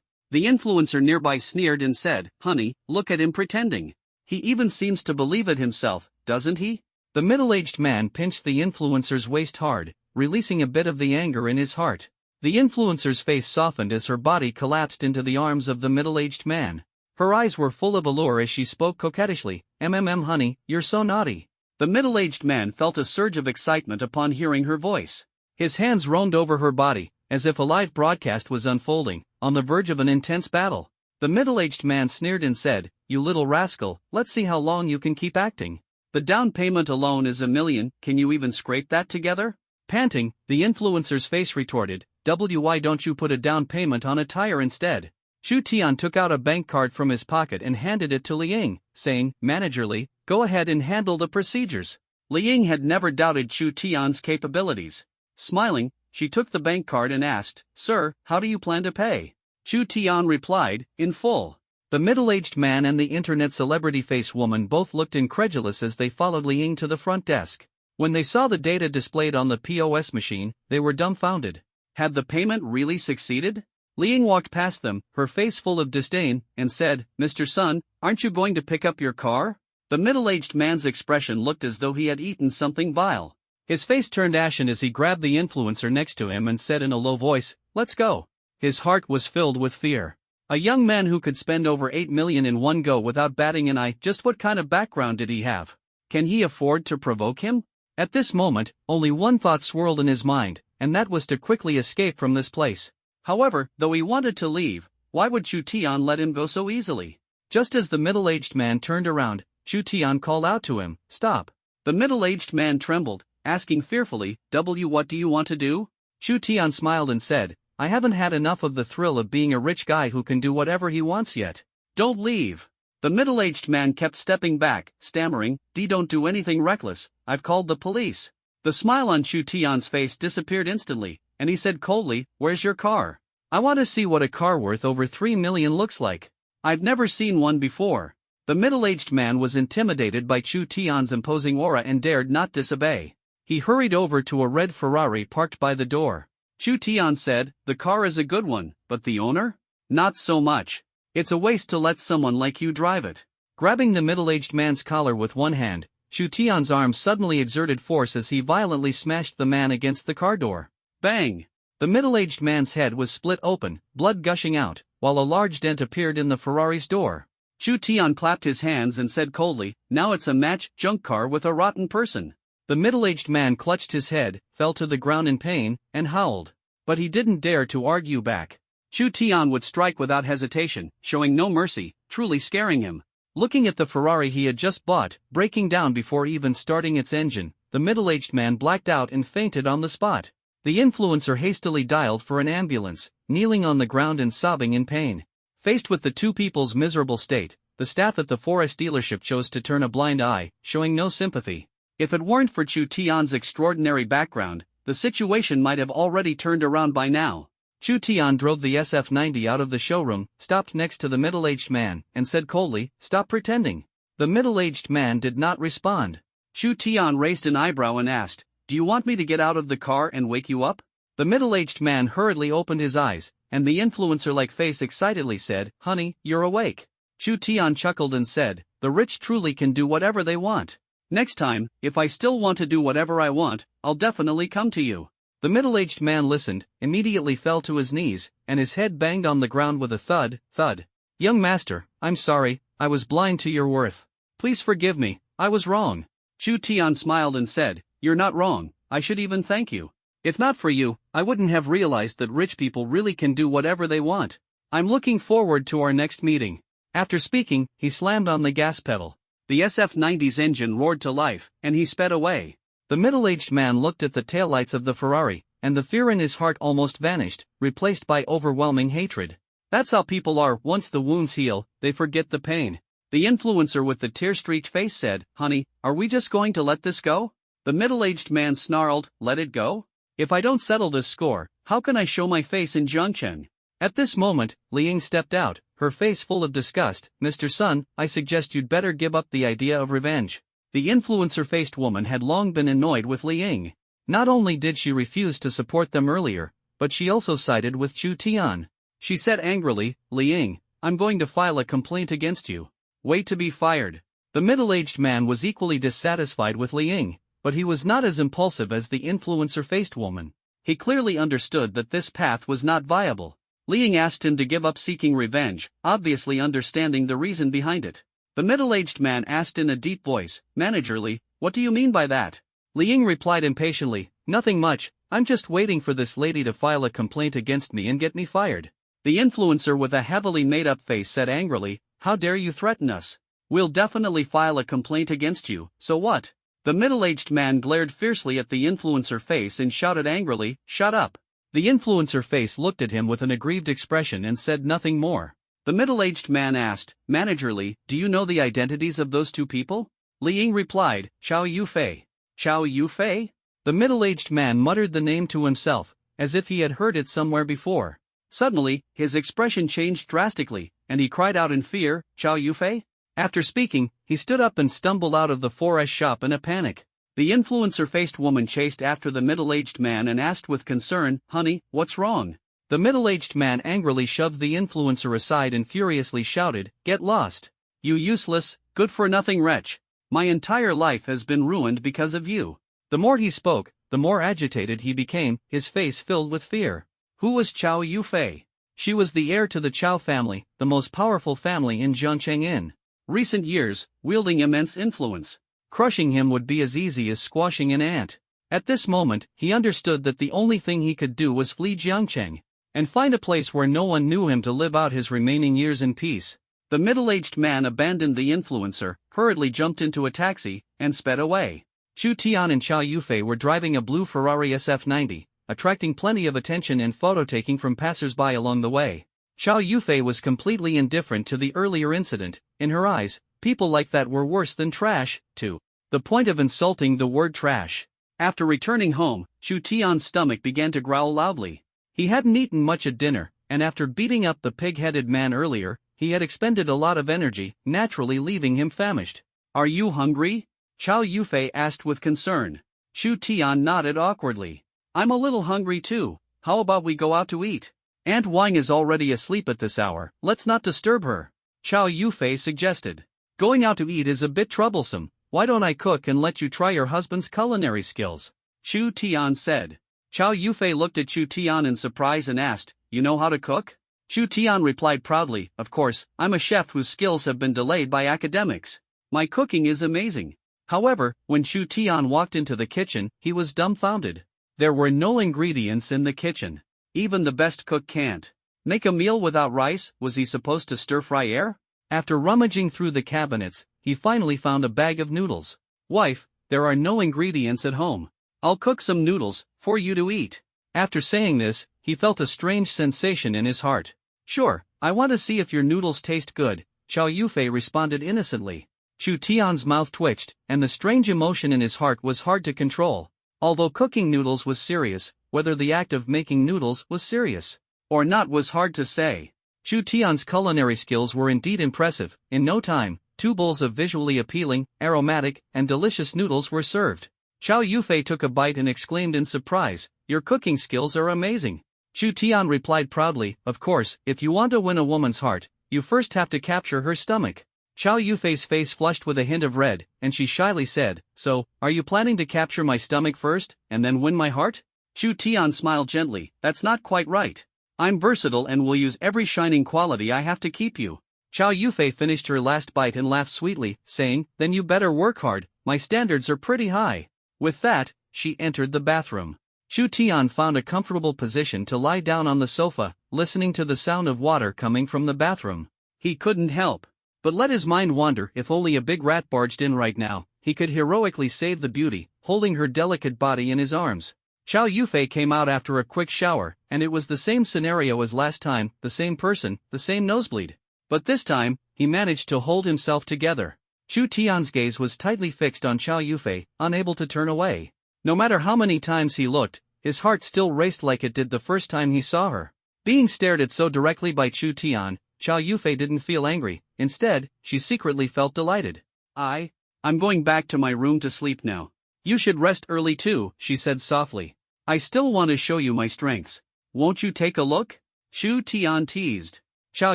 The influencer nearby sneered and said, Honey, look at him pretending. He even seems to believe it himself, doesn't he? The middle-aged man pinched the influencer's waist hard, releasing a bit of the anger in his heart. The influencer's face softened as her body collapsed into the arms of the middle-aged man. Her eyes were full of allure as she spoke coquettishly, Honey, you're so naughty. The middle-aged man felt a surge of excitement upon hearing her voice. His hands roamed over her body, as if a live broadcast was unfolding, on the verge of an intense battle. The middle-aged man sneered and said, You little rascal, let's see how long you can keep acting. The down payment alone is $1 million, can you even scrape that together? Panting, the influencer's face retorted, Why don't you put a down payment on a tire instead? Chu Tian took out a bank card from his pocket and handed it to Li Ying, saying, Manager Li, go ahead and handle the procedures. Li Ying had never doubted Chu Tian's capabilities. Smiling, she took the bank card and asked, Sir, how do you plan to pay? Chu Tian replied, In full. The middle-aged man and the internet celebrity face woman both looked incredulous as they followed Li Ying to the front desk. When they saw the data displayed on the POS machine, they were dumbfounded. Had the payment really succeeded? Li Ying walked past them, her face full of disdain, and said, "Mr. Sun, aren't you going to pick up your car?" The middle-aged man's expression looked as though he had eaten something vile. His face turned ashen as he grabbed the influencer next to him and said in a low voice, "Let's go." His heart was filled with fear. A young man who could spend over 8 million in one go without batting an eye, just what kind of background did he have? Can he afford to provoke him? At this moment, only one thought swirled in his mind, and that was to quickly escape from this place. However, though he wanted to leave, why would Chu Tian let him go so easily? Just as the middle-aged man turned around, Chu Tian called out to him, "Stop." The middle-aged man trembled, asking fearfully, "What do you want to do?" Chu Tian smiled and said, "I haven't had enough of the thrill of being a rich guy who can do whatever he wants yet. Don't leave." The middle-aged man kept stepping back, stammering, "Don't do anything reckless, I've called the police." The smile on Chu Tian's face disappeared instantly, and he said coldly, "Where's your car? I want to see what a car worth over 3 million looks like. I've never seen one before." The middle-aged man was intimidated by Chu Tian's imposing aura and dared not disobey. He hurried over to a red Ferrari parked by the door. Chu Tian said, "The car is a good one, but the owner? Not so much. It's a waste to let someone like you drive it." Grabbing the middle-aged man's collar with one hand, Chu Tian's arm suddenly exerted force as he violently smashed the man against the car door. Bang! The middle-aged man's head was split open, blood gushing out, while a large dent appeared in the Ferrari's door. Chu Tian clapped his hands and said coldly, "Now it's a match junk car with a rotten person." The middle-aged man clutched his head, fell to the ground in pain, and howled. But he didn't dare to argue back. Chu Tian would strike without hesitation, showing no mercy, truly scaring him. Looking at the Ferrari he had just bought, breaking down before even starting its engine, the middle-aged man blacked out and fainted on the spot. The influencer hastily dialed for an ambulance, kneeling on the ground and sobbing in pain. Faced with the two people's miserable state, the staff at the Forest dealership chose to turn a blind eye, showing no sympathy. If it weren't for Chu Tian's extraordinary background, the situation might have already turned around by now. Chu Tian drove the SF-90 out of the showroom, stopped next to the middle-aged man, and said coldly, "Stop pretending." The middle-aged man did not respond. Chu Tian raised an eyebrow and asked, "Do you want me to get out of the car and wake you up?" The middle-aged man hurriedly opened his eyes, and the influencer-like face excitedly said, "Honey, you're awake." Chu Tian chuckled and said, "The rich truly can do whatever they want. Next time, if I still want to do whatever I want, I'll definitely come to you." The middle-aged man listened, immediately fell to his knees, and his head banged on the ground with a thud, thud. "Young master, I'm sorry, I was blind to your worth. Please forgive me, I was wrong." Chu Tian smiled and said, "You're not wrong, I should even thank you. If not for you, I wouldn't have realized that rich people really can do whatever they want. I'm looking forward to our next meeting." After speaking, he slammed on the gas pedal. The SF-90's engine roared to life, and he sped away. The middle-aged man looked at the taillights of the Ferrari, and the fear in his heart almost vanished, replaced by overwhelming hatred. That's how people are. Once the wounds heal, they forget the pain. The influencer with the tear-streaked face said, "Honey, are we just going to let this go?" The middle-aged man snarled, "Let it go? If I don't settle this score, how can I show my face in Zhongcheng?" At this moment, Li Ying stepped out, her face full of disgust. "Mr. Sun, I suggest you'd better give up the idea of revenge." The influencer-faced woman had long been annoyed with Li Ying. Not only did she refuse to support them earlier, but she also sided with Chu Tian. She said angrily, "Li Ying, I'm going to file a complaint against you. Wait to be fired." The middle-aged man was equally dissatisfied with Li Ying, but he was not as impulsive as the influencer-faced woman. He clearly understood that this path was not viable. Li Ying asked him to give up seeking revenge, obviously understanding the reason behind it. The middle-aged man asked in a deep voice, managerly, "What do you mean by that?" Li Ying replied impatiently, "Nothing much, I'm just waiting for this lady to file a complaint against me and get me fired." The influencer with a heavily made-up face said angrily, "How dare you threaten us? We'll definitely file a complaint against you, so what?" The middle-aged man glared fiercely at the influencer face and shouted angrily, "Shut up." The influencer face looked at him with an aggrieved expression and said nothing more. The middle-aged man asked, managerly, "Do you know the identities of those two people?" Li Ying replied, "Chao Yufei." "Chao Yufei?" The middle-aged man muttered the name to himself, as if he had heard it somewhere before. Suddenly, his expression changed drastically, and he cried out in fear, "Chow Yufei?" After speaking, he stood up and stumbled out of the 4S shop in a panic. The influencer-faced woman chased after the middle-aged man and asked with concern, "Honey, what's wrong?" The middle-aged man angrily shoved the influencer aside and furiously shouted, "Get lost! You useless, good-for-nothing wretch! My entire life has been ruined because of you." The more he spoke, the more agitated he became, his face filled with fear. Who was Chow Yufei? She was the heir to the Chow family, the most powerful family in Zhangcheng in recent years, wielding immense influence. Crushing him would be as easy as squashing an ant. At this moment, he understood that the only thing he could do was flee Jiangcheng and find a place where no one knew him to live out his remaining years in peace. The middle-aged man abandoned the influencer, hurriedly jumped into a taxi, and sped away. Chu Tian and Chow Yufei were driving a blue Ferrari SF90, attracting plenty of attention and photo-taking from passers-by along the way. Chow Yufei was completely indifferent to the earlier incident. In her eyes, people like that were worse than trash, to the point of insulting the word trash. After returning home, Chu Tian's stomach began to growl loudly. He hadn't eaten much at dinner, and after beating up the pig-headed man earlier, he had expended a lot of energy, naturally leaving him famished. "Are you hungry?" Chow Yufei asked with concern. Chu Tian nodded awkwardly. "I'm a little hungry too. How about we go out to eat? Aunt Wang is already asleep at this hour, let's not disturb her," Chow Yufei suggested. "Going out to eat is a bit troublesome. Why don't I cook and let you try your husband's culinary skills?" Chu Tian said. Chow Yufei looked at Chu Tian in surprise and asked, "You know how to cook?" Chu Tian replied proudly, "Of course, I'm a chef whose skills have been delayed by academics. My cooking is amazing." However, when Chu Tian walked into the kitchen, he was dumbfounded. There were no ingredients in the kitchen. Even the best cook can't make a meal without rice. Was he supposed to stir-fry air? After rummaging through the cabinets, he finally found a bag of noodles. "Wife, there are no ingredients at home. I'll cook some noodles for you to eat." After saying this, he felt a strange sensation in his heart. "Sure, I want to see if your noodles taste good," Chow Yufei responded innocently. Chu Tian's mouth twitched, and the strange emotion in his heart was hard to control. Although cooking noodles was serious, whether the act of making noodles was serious or not was hard to say. Chu Tian's culinary skills were indeed impressive. In no time, 2 bowls of visually appealing, aromatic, and delicious noodles were served. Chow Yufei took a bite and exclaimed in surprise, "Your cooking skills are amazing." Chu Tian replied proudly, "Of course, if you want to win a woman's heart, you first have to capture her stomach." Chow Yufei's face flushed with a hint of red, and she shyly said, "So, are you planning to capture my stomach first, and then win my heart?" Chu Tian smiled gently, "That's not quite right. I'm versatile and will use every shining quality I have to keep you." Chow Yufei finished her last bite and laughed sweetly, saying, "Then you better work hard, my standards are pretty high." With that, she entered the bathroom. Chu Tian found a comfortable position to lie down on the sofa, listening to the sound of water coming from the bathroom. He couldn't help but let his mind wander. If only a big rat barged in right now, he could heroically save the beauty, holding her delicate body in his arms. Chow Yufei came out after a quick shower, and it was the same scenario as last time, the same person, the same nosebleed. But this time, he managed to hold himself together. Chu Tian's gaze was tightly fixed on Chow Yufei, unable to turn away. No matter how many times he looked, his heart still raced like it did the first time he saw her. Being stared at so directly by Chu Tian, Chow Yufei didn't feel angry. Instead, she secretly felt delighted. I'm going back to my room to sleep now. You should rest early too," she said softly. "I still want to show you my strengths. Won't you take a look?" Chu Tian teased. Chow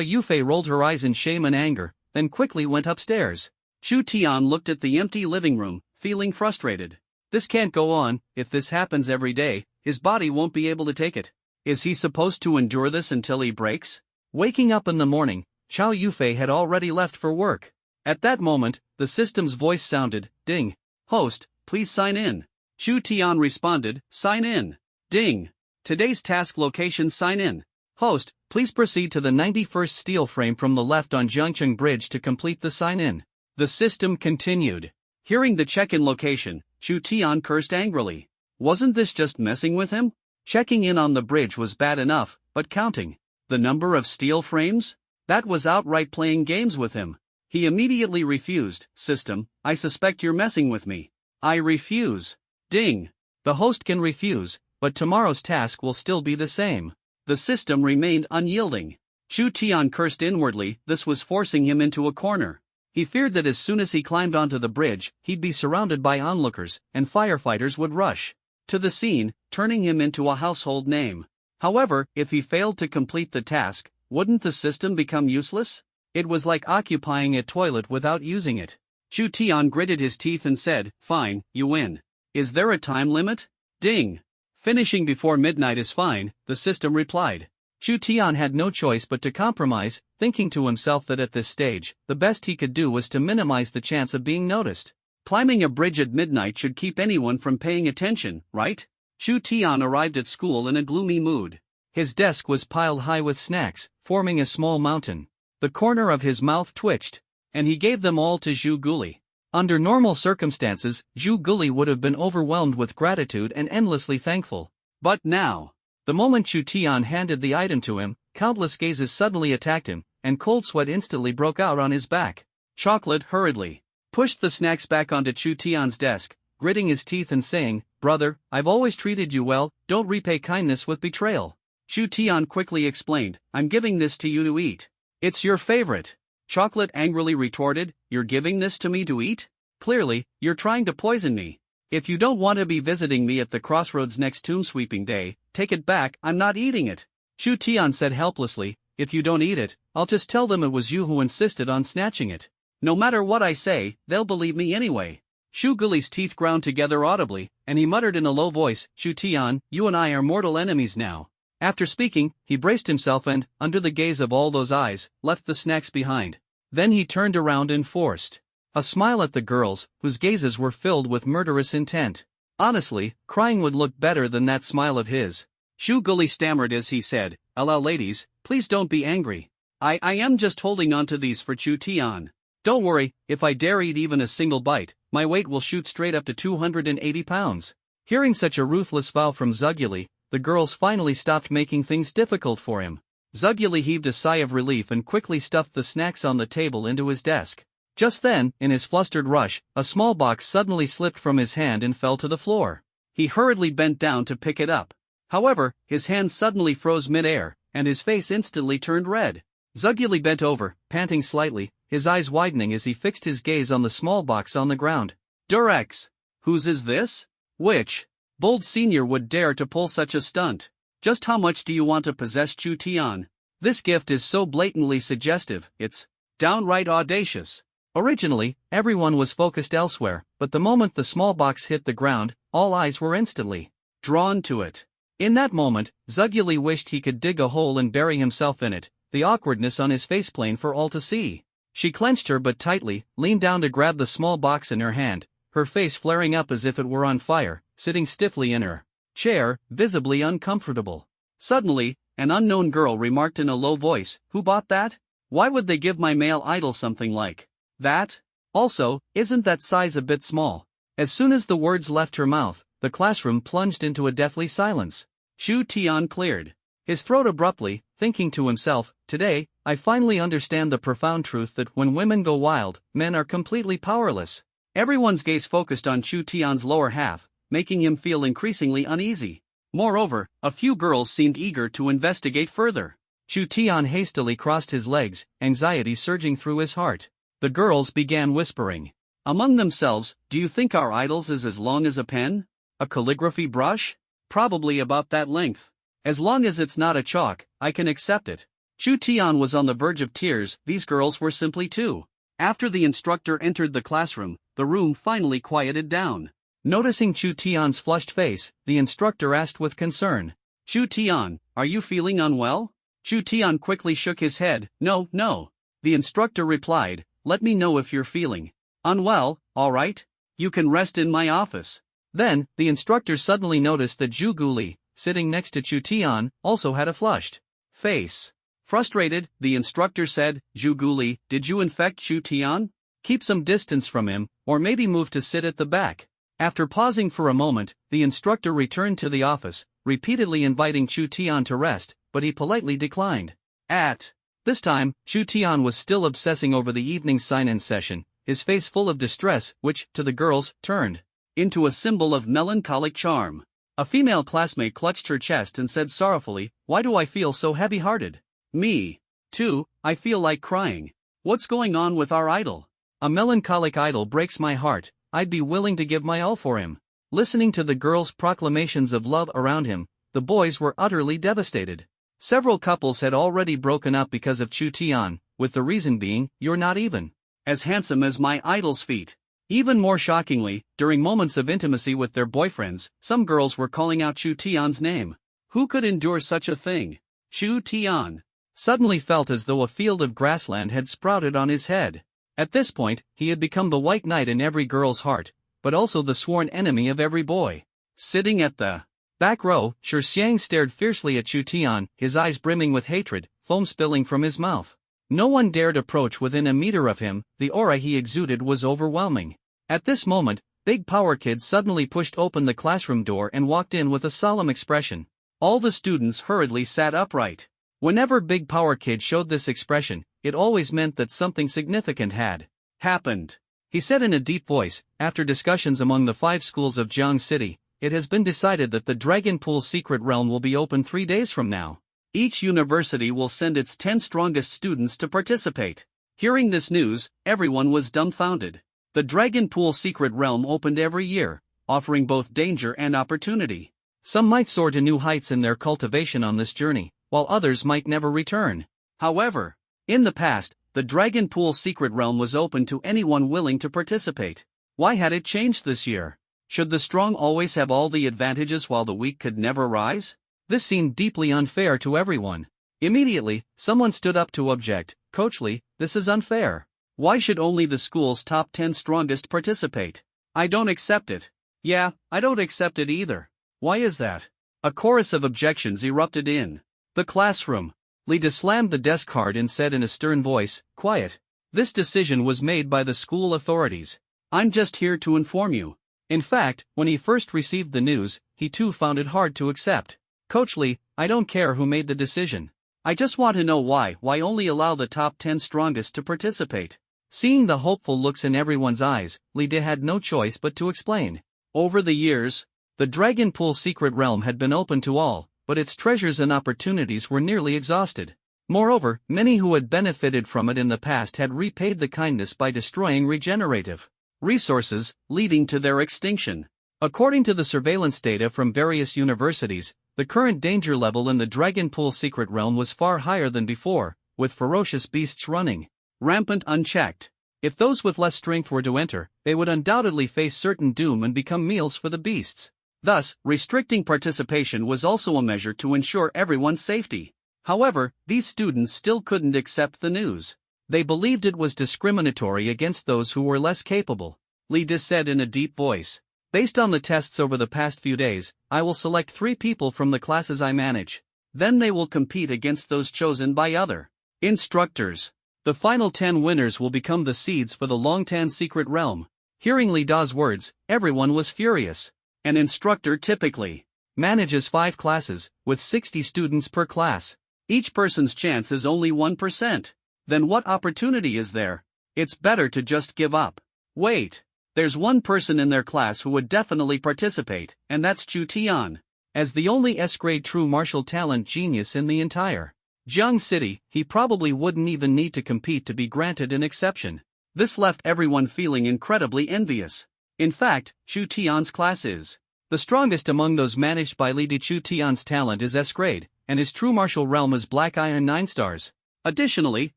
Yufei rolled her eyes in shame and anger, then quickly went upstairs. Chu Tian looked at the empty living room, feeling frustrated. This can't go on. If this happens every day, his body won't be able to take it. Is he supposed to endure this until he breaks? Waking up in the morning, Chow Yufei had already left for work. At that moment, the system's voice sounded, "Ding. Host, please sign in." Chu Tian responded, "Sign in. Ding. Today's task location, sign in. Host, please proceed to the 91st steel frame from the left on Jiangcheng Bridge to complete the sign-in." The system continued. Hearing the check-in location, Chu Tian cursed angrily. Wasn't this just messing with him? Checking in on the bridge was bad enough, but counting the number of steel frames? That was outright playing games with him. He immediately refused. "System, I suspect you're messing with me. I refuse." Ding. The host can refuse, but tomorrow's task will still be the same. The system remained unyielding. Chu Tian cursed inwardly, this was forcing him into a corner. He feared that as soon as he climbed onto the bridge, he'd be surrounded by onlookers, and firefighters would rush to the scene, turning him into a household name. However, if he failed to complete the task, wouldn't the system become useless? It was like occupying a toilet without using it. Chu Tian gritted his teeth and said, "Fine, you win. Is there a time limit?" Ding. "Finishing before midnight is fine," the system replied. Chu Tian had no choice but to compromise, thinking to himself that at this stage, the best he could do was to minimize the chance of being noticed. Climbing a bridge at midnight should keep anyone from paying attention, right? Chu Tian arrived at school in a gloomy mood. His desk was piled high with snacks, forming a small mountain. The corner of his mouth twitched, and he gave them all to Zhu Guli. Under normal circumstances, Zhu Guli would have been overwhelmed with gratitude and endlessly thankful. But now, the moment Chu Tian handed the item to him, countless gazes suddenly attacked him, and cold sweat instantly broke out on his back. Chocolate hurriedly pushed the snacks back onto Chu Tian's desk, gritting his teeth and saying, "Brother, I've always treated you well, don't repay kindness with betrayal." Chu Tian quickly explained, "I'm giving this to you to eat. It's your favorite." Chocolate angrily retorted, "You're giving this to me to eat? Clearly, you're trying to poison me. If you don't want to be visiting me at the crossroads next tomb sweeping day, take it back, I'm not eating it." Chu Tian said helplessly, "If you don't eat it, I'll just tell them it was you who insisted on snatching it. No matter what I say, they'll believe me anyway." Zhu Guli's teeth ground together audibly, and he muttered in a low voice, "Chu Tian, you and I are mortal enemies now." After speaking, he braced himself and, under the gaze of all those eyes, left the snacks behind. Then he turned around and forced a smile at the girls, whose gazes were filled with murderous intent. Honestly, crying would look better than that smile of his. Zhu Guli stammered as he said, "Allow ladies, please don't be angry. I am just holding on to these for Chu Tian. Don't worry, if I dare eat even a single bite, my weight will shoot straight up to 280 pounds. Hearing such a ruthless vow from Zuguli, the girls finally stopped making things difficult for him. Zuguli heaved a sigh of relief and quickly stuffed the snacks on the table into his desk. Just then, in his flustered rush, a small box suddenly slipped from his hand and fell to the floor. He hurriedly bent down to pick it up. However, his hand suddenly froze mid-air, and his face instantly turned red. Zuguli bent over, panting slightly, his eyes widening as he fixed his gaze on the small box on the ground. "Durex! Whose is this? Which bold senior would dare to pull such a stunt? Just how much do you want to possess Chu Tian? This gift is so blatantly suggestive, it's downright audacious." Originally, everyone was focused elsewhere, but the moment the small box hit the ground, all eyes were instantly drawn to it. In that moment, Zuguli wished he could dig a hole and bury himself in it, the awkwardness on his face plain for all to see. She clenched her but tightly, leaned down to grab the small box in her hand, her face flaring up as if it were on fire, sitting stiffly in her chair, visibly uncomfortable. Suddenly, an unknown girl remarked in a low voice, "Who bought that? Why would they give my male idol something like that? Also, isn't that size a bit small?" As soon as the words left her mouth, the classroom plunged into a deathly silence. Chu Tian cleared his throat abruptly, thinking to himself, "Today, I finally understand the profound truth that when women go wild, men are completely powerless." Everyone's gaze focused on Chu Tian's lower half, making him feel increasingly uneasy. Moreover, a few girls seemed eager to investigate further. Chu Tian hastily crossed his legs, anxiety surging through his heart. The girls began whispering among themselves, "Do you think our idol's is as long as a pen? A calligraphy brush? Probably about that length. As long as it's not a chalk, I can accept it." Chu Tian was on the verge of tears, these girls were simply too. After the instructor entered the classroom, the room finally quieted down. Noticing Chu Tian's flushed face, the instructor asked with concern, "Chu Tian, are you feeling unwell?" Chu Tian quickly shook his head, "No, no." The instructor replied, "Let me know if you're feeling unwell, alright? You can rest in my office." Then, the instructor suddenly noticed that Zhu Guli, sitting next to Chu Tian, also had a flushed face. Frustrated, the instructor said, "Zhu Guli, did you infect Chu Tian? Keep some distance from him, or maybe move to sit at the back." After pausing for a moment, the instructor returned to the office, repeatedly inviting Chu Tian to rest, but he politely declined. At this time, Chu Tian was still obsessing over the evening sign-in session, his face full of distress which, to the girls, turned into a symbol of melancholic charm. A female classmate clutched her chest and said sorrowfully, "Why do I feel so heavy-hearted? Me, too, I feel like crying. What's going on with our idol? A melancholic idol breaks my heart, I'd be willing to give my all for him." Listening to the girls' proclamations of love around him, the boys were utterly devastated. Several couples had already broken up because of Chu Tian, with the reason being, "You're not even as handsome as my idol's feet." Even more shockingly, during moments of intimacy with their boyfriends, some girls were calling out Chu Tian's name. Who could endure such a thing? Chu Tian suddenly felt as though a field of grassland had sprouted on his head. At this point, he had become the white knight in every girl's heart, but also the sworn enemy of every boy. Sitting at the back row, Shi Xiang stared fiercely at Chu Tian, his eyes brimming with hatred, foam spilling from his mouth. No one dared approach within a meter of him, the aura he exuded was overwhelming. At this moment, Big Power Kid suddenly pushed open the classroom door and walked in with a solemn expression. All the students hurriedly sat upright. Whenever Big Power Kid showed this expression, it always meant that something significant had happened. He said in a deep voice, "After discussions among the 5 schools of Jiang City, it has been decided that the Dragon Pool Secret Realm will be open 3 days from now. Each university will send its 10 strongest students to participate." Hearing this news, everyone was dumbfounded. The Dragon Pool Secret Realm opened every year, offering both danger and opportunity. Some might soar to new heights in their cultivation on this journey, while others might never return. However, in the past, the Dragon Pool Secret Realm was open to anyone willing to participate. Why had it changed this year? Should the strong always have all the advantages while the weak could never rise? This seemed deeply unfair to everyone. Immediately, someone stood up to object. "Coach Lee, this is unfair. Why should only the school's top 10 strongest participate? I don't accept it." "Yeah, I don't accept it either. Why is that?" A chorus of objections erupted in the classroom. Lida slammed the desk hard and said in a stern voice, "Quiet. This decision was made by the school authorities. I'm just here to inform you." In fact, when he first received the news, he too found it hard to accept. "Coach Lee, I don't care who made the decision. I just want to know why only allow the top 10 strongest to participate." Seeing the hopeful looks in everyone's eyes, Lida had no choice but to explain. Over the years, the Dragon Pool Secret Realm had been open to all, but its treasures and opportunities were nearly exhausted. Moreover, many who had benefited from it in the past had repaid the kindness by destroying regenerative resources, leading to their extinction. According to the surveillance data from various universities, the current danger level in the Dragon Pool Secret Realm was far higher than before, with ferocious beasts running rampant unchecked. If those with less strength were to enter, they would undoubtedly face certain doom and become meals for the beasts. Thus, restricting participation was also a measure to ensure everyone's safety. However, these students still couldn't accept the news. They believed it was discriminatory against those who were less capable. Lida said in a deep voice, "Based on the tests over the past few days, I will select 3 people from the classes I manage. Then they will compete against those chosen by other instructors. The final 10 winners will become the seeds for the Longtan Secret Realm." Hearing Lida's words, everyone was furious. An instructor typically manages 5 classes, with 60 students per class. Each person's chance is only 1%. Then what opportunity is there? It's better to just give up. Wait. There's one person in their class who would definitely participate, and that's Chu Tian. As the only S-grade true martial talent genius in the entire Jiang City, he probably wouldn't even need to compete to be granted an exception. This left everyone feeling incredibly envious. In fact, Chu Tian's class is the strongest among those managed by Lida. Chu Tian's talent is S-grade, and his true martial realm is Black Iron 9 stars. Additionally,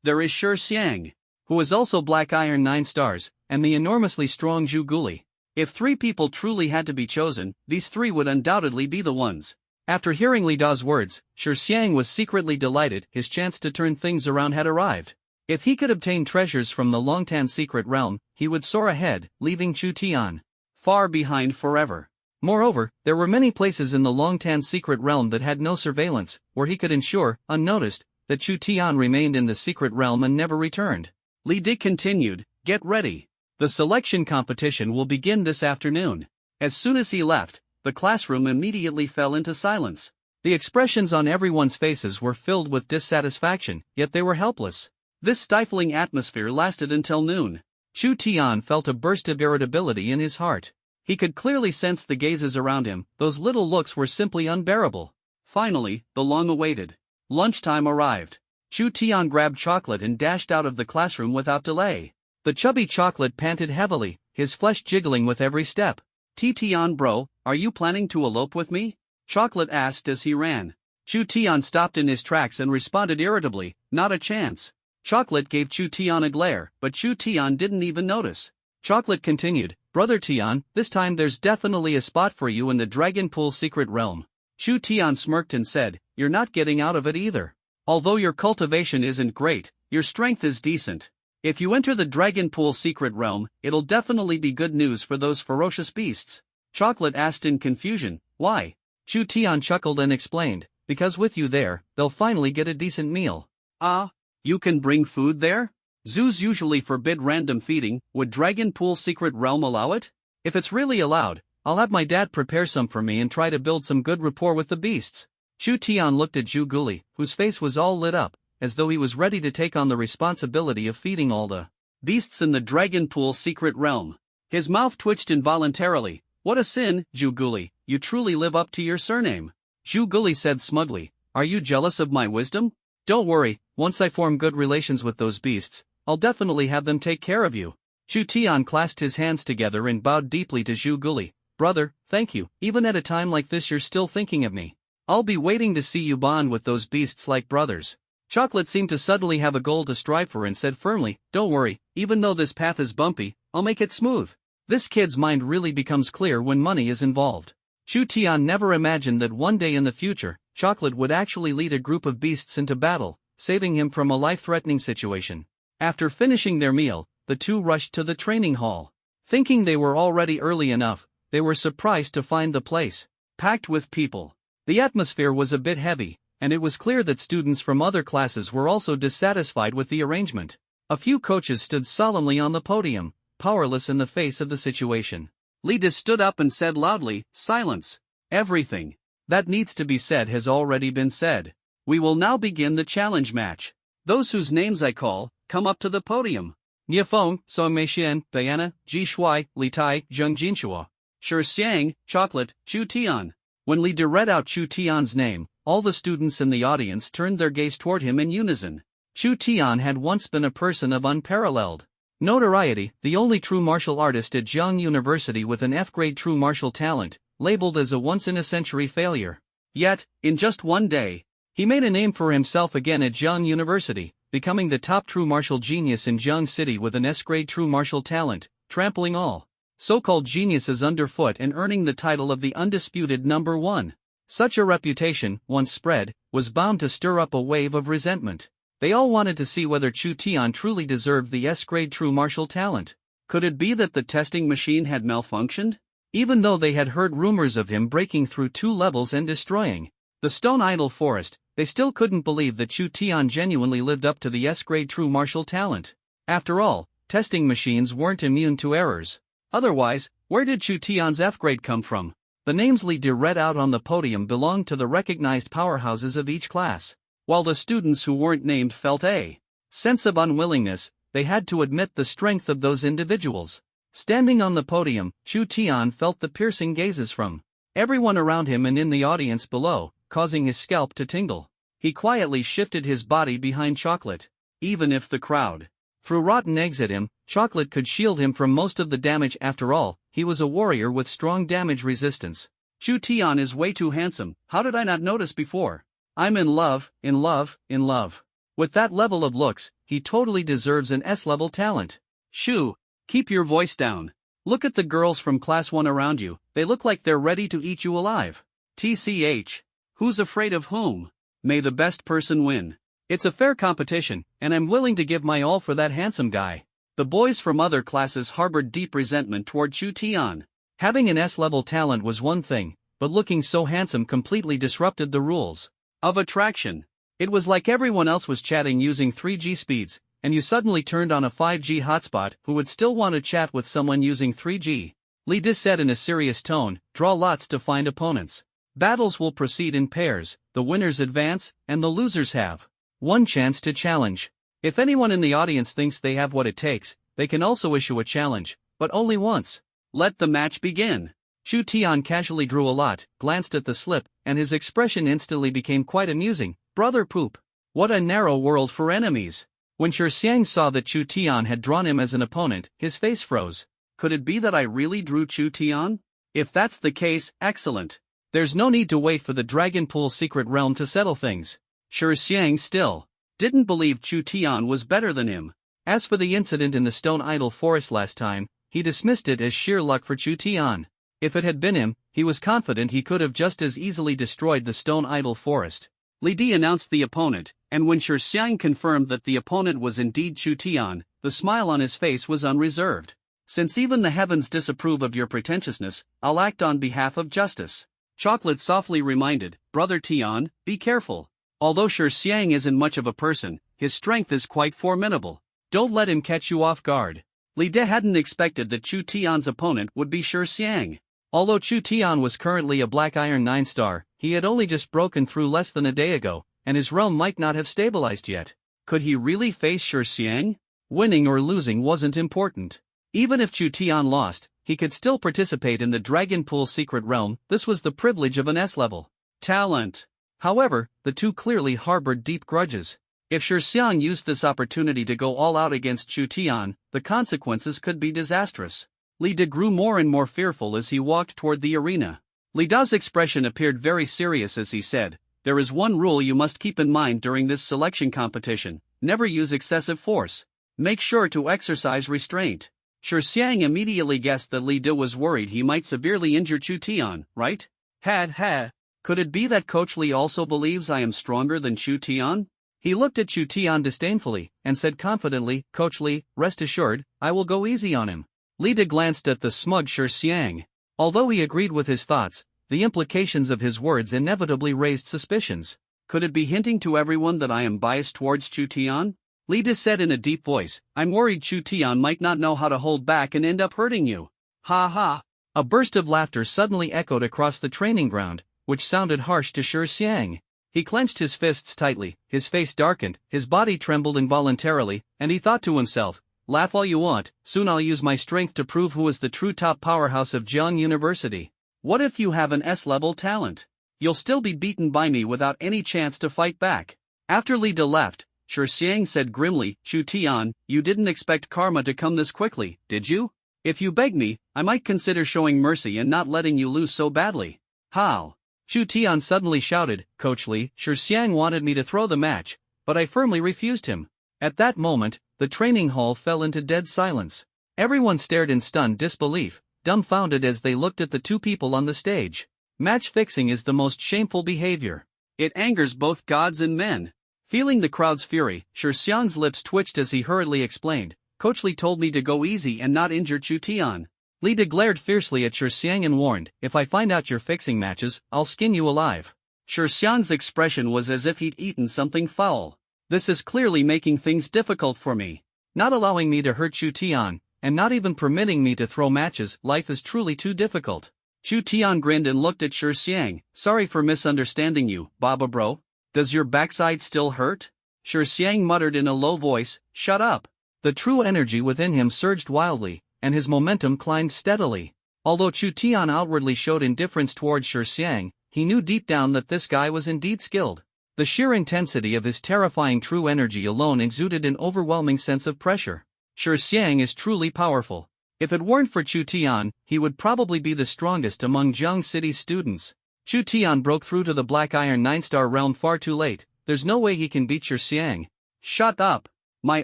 there is Shi Xiang, who is also Black Iron 9 stars, and the enormously strong Zhu Guli. If 3 people truly had to be chosen, these 3 would undoubtedly be the ones. After hearing Lida's words, Shi Xiang was secretly delighted. His chance to turn things around had arrived. If he could obtain treasures from the Longtan Secret Realm, he would soar ahead, leaving Chu Tian far behind forever. Moreover, there were many places in the Longtan Secret Realm that had no surveillance, where he could ensure, unnoticed, that Chu Tian remained in the Secret Realm and never returned. Li Di continued, "Get ready. The selection competition will begin this afternoon." As soon as he left, the classroom immediately fell into silence. The expressions on everyone's faces were filled with dissatisfaction, yet they were helpless. This stifling atmosphere lasted until noon. Chu Tian felt a burst of irritability in his heart. He could clearly sense the gazes around him, those little looks were simply unbearable. Finally, the long-awaited lunchtime arrived. Chu Tian grabbed chocolate and dashed out of the classroom without delay. The chubby chocolate panted heavily, his flesh jiggling with every step. Tian bro, are you planning to elope with me? Chocolate asked as he ran. Chu Tian stopped in his tracks and responded irritably, not a chance. Chocolate gave Chu Tian a glare, but Chu Tian didn't even notice. Chocolate continued, Brother Tian, this time there's definitely a spot for you in the Dragon Pool secret realm. Chu Tian smirked and said, you're not getting out of it either. Although your cultivation isn't great, your strength is decent. If you enter the Dragon Pool secret realm, it'll definitely be good news for those ferocious beasts. Chocolate asked in confusion, why? Chu Tian chuckled and explained, because with you there, they'll finally get a decent meal. Ah, you can bring food there? Zoos usually forbid random feeding, would Dragon Pool secret realm allow it? If it's really allowed, I'll have my dad prepare some for me and try to build some good rapport with the beasts. Chu Tian looked at Zhu Guli, whose face was all lit up, as though he was ready to take on the responsibility of feeding all the beasts in the Dragon Pool secret realm. His mouth twitched involuntarily. What a sin, Zhu Guli, you truly live up to your surname. Zhu Guli said smugly, are you jealous of my wisdom? Don't worry, once I form good relations with those beasts, I'll definitely have them take care of you. Chu Tian clasped his hands together and bowed deeply to Zhu Guli. Brother, thank you, even at a time like this you're still thinking of me. I'll be waiting to see you bond with those beasts like brothers. Chocolate seemed to suddenly have a goal to strive for and said firmly, don't worry, even though this path is bumpy, I'll make it smooth. This kid's mind really becomes clear when money is involved. Chu Tian never imagined that one day in the future, Chocolate would actually lead a group of beasts into battle, saving him from a life-threatening situation. After finishing their meal, the two rushed to the training hall. Thinking they were already early enough, they were surprised to find the place packed with people. The atmosphere was a bit heavy, and it was clear that students from other classes were also dissatisfied with the arrangement. A few coaches stood solemnly on the podium, powerless in the face of the situation. Leaders stood up and said loudly, silence. Everything that needs to be said has already been said. We will now begin the challenge match. Those whose names I call, come up to the podium. Niafeng, Song Meixian, Diana, Ji Shuai, Li Tai, Zheng Jinshua. Shi Xiang, Chocolate, Chu Tian. When leader read out Chu Tian's name, all the students in the audience turned their gaze toward him in unison. Chu Tian had once been a person of unparalleled notoriety, the only true martial artist at Zheng University with an F-grade true martial talent, labeled as a once-in-a-century failure. Yet, in just one day, he made a name for himself again at Zheng University, becoming the top true martial genius in Zheng City with an S-grade true martial talent, trampling all so-called geniuses underfoot and earning the title of the undisputed #1. Such a reputation, once spread, was bound to stir up a wave of resentment. They all wanted to see whether Chu Tian truly deserved the S-grade true martial talent. Could it be that the testing machine had malfunctioned? Even though they had heard rumors of him breaking through 2 levels and destroying the Stone Idol Forest, they still couldn't believe that Chu Tian genuinely lived up to the S-grade true martial talent. After all, testing machines weren't immune to errors. Otherwise, where did Chu Tian's F-grade come from? The names leader read out on the podium belonged to the recognized powerhouses of each class. While the students who weren't named felt a sense of unwillingness, they had to admit the strength of those individuals. Standing on the podium, Chu Tian felt the piercing gazes from everyone around him and in the audience below, causing his scalp to tingle. He quietly shifted his body behind Chocolate. Even if the crowd threw rotten eggs at him, Chocolate could shield him from most of the damage. After all, he was a warrior with strong damage resistance. Chu Tian is way too handsome, how did I not notice before? I'm in love, in love, in love. With that level of looks, he totally deserves an S-level talent. Shoo, keep your voice down. Look at the girls from class 1 around you, they look like they're ready to eat you alive. TCH. Who's afraid of whom? May the best person win. It's a fair competition, and I'm willing to give my all for that handsome guy. The boys from other classes harbored deep resentment toward Chu Tian. Having an S-level talent was one thing, but looking so handsome completely disrupted the rules of attraction. It was like everyone else was chatting using 3G speeds, and you suddenly turned on a 5G hotspot who would still want to chat with someone using 3G. Li Dis said in a serious tone, draw lots to find opponents. Battles will proceed in pairs, the winners advance, and the losers have one chance to challenge. If anyone in the audience thinks they have what it takes, they can also issue a challenge, but only once. Let the match begin. Chu Tian casually drew a lot, glanced at the slip, and his expression instantly became quite amusing. Brother Poop. What a narrow world for enemies. When Shi Xiang saw that Chu Tian had drawn him as an opponent, his face froze. Could it be that I really drew Chu Tian? If that's the case, excellent. There's no need to wait for the Dragon Pool Secret Realm to settle things. Shi Xiang still didn't believe Chu Tian was better than him. As for the incident in the Stone Idol Forest last time, he dismissed it as sheer luck for Chu Tian. If it had been him, he was confident he could have just as easily destroyed the Stone Idol Forest. Li Di announced the opponent, and when Shi Xiang confirmed that the opponent was indeed Chu Tian, the smile on his face was unreserved. Since even the heavens disapprove of your pretentiousness, I'll act on behalf of justice. Chocolate softly reminded, Brother Tian, be careful. Although Shi Xiang isn't much of a person, his strength is quite formidable. Don't let him catch you off guard. Li Di hadn't expected that Chu Tian's opponent would be Shi Xiang. Although Chu Tian was currently a Black Iron 9-star, he had only just broken through less than a day ago, and his realm might not have stabilized yet. Could he really face Shi Xiang? Winning or losing wasn't important. Even if Chu Tian lost, he could still participate in the Dragon Pool Secret Realm. This was the privilege of an S-level talent. However, the two clearly harbored deep grudges. If Shi Xiang used this opportunity to go all out against Chu Tian, the consequences could be disastrous. Li Di grew more and more fearful as he walked toward the arena. Li Di's expression appeared very serious as he said, There is one rule you must keep in mind during this selection competition: never use excessive force. Make sure to exercise restraint. Shi Xiang immediately guessed that Li Di was worried he might severely injure Chu Tian, right? Could it be that Coach Li also believes I am stronger than Chu Tian? He looked at Chu Tian disdainfully, and said confidently, Coach Li, rest assured, I will go easy on him. Li Di glanced at the smug Shi Xiang. Although he agreed with his thoughts, the implications of his words inevitably raised suspicions. Could it be hinting to everyone that I am biased towards Chu Tian? Li Di said in a deep voice, I'm worried Chu Tian might not know how to hold back and end up hurting you. Ha ha! A burst of laughter suddenly echoed across the training ground, which sounded harsh to Shi Xiang. He clenched his fists tightly, his face darkened, his body trembled involuntarily, and he thought to himself, laugh all you want, soon I'll use my strength to prove who is the true top powerhouse of Jiang University. What if you have an S-level talent? You'll still be beaten by me without any chance to fight back. After Li Di left, Shi Xiang said grimly, Chu Tian, you didn't expect karma to come this quickly, did you? If you beg me, I might consider showing mercy and not letting you lose so badly. How? Chu Tian suddenly shouted, Coach Li, Shi Xiang wanted me to throw the match, but I firmly refused him. At that moment, the training hall fell into dead silence. Everyone stared in stunned disbelief, dumbfounded as they looked at the two people on the stage. Match fixing is the most shameful behavior. It angers both gods and men. Feeling the crowd's fury, Shi Xiang's lips twitched as he hurriedly explained, Coach Li told me to go easy and not injure Chu Tian. Li Di glared fiercely at Shi Xiang and warned, if I find out you're fixing matches, I'll skin you alive. Shi Xiang's expression was as if he'd eaten something foul. This is clearly making things difficult for me. Not allowing me to hurt Chu Tian, and not even permitting me to throw matches, life is truly too difficult. Chu Tian grinned and looked at Shi Xiang, sorry for misunderstanding you, Baba bro. Does your backside still hurt? Shi Xiang muttered in a low voice, shut up. The true energy within him surged wildly, and his momentum climbed steadily. Although Chu Tian outwardly showed indifference towards Shi Xiang, he knew deep down that this guy was indeed skilled. The sheer intensity of his terrifying true energy alone exuded an overwhelming sense of pressure. Shi Xiang is truly powerful. If it weren't for Chu Tian, he would probably be the strongest among Jiang City's students. Chu Tian broke through to the Black Iron 9-star realm far too late. There's no way he can beat Shi Xiang. Shut up. My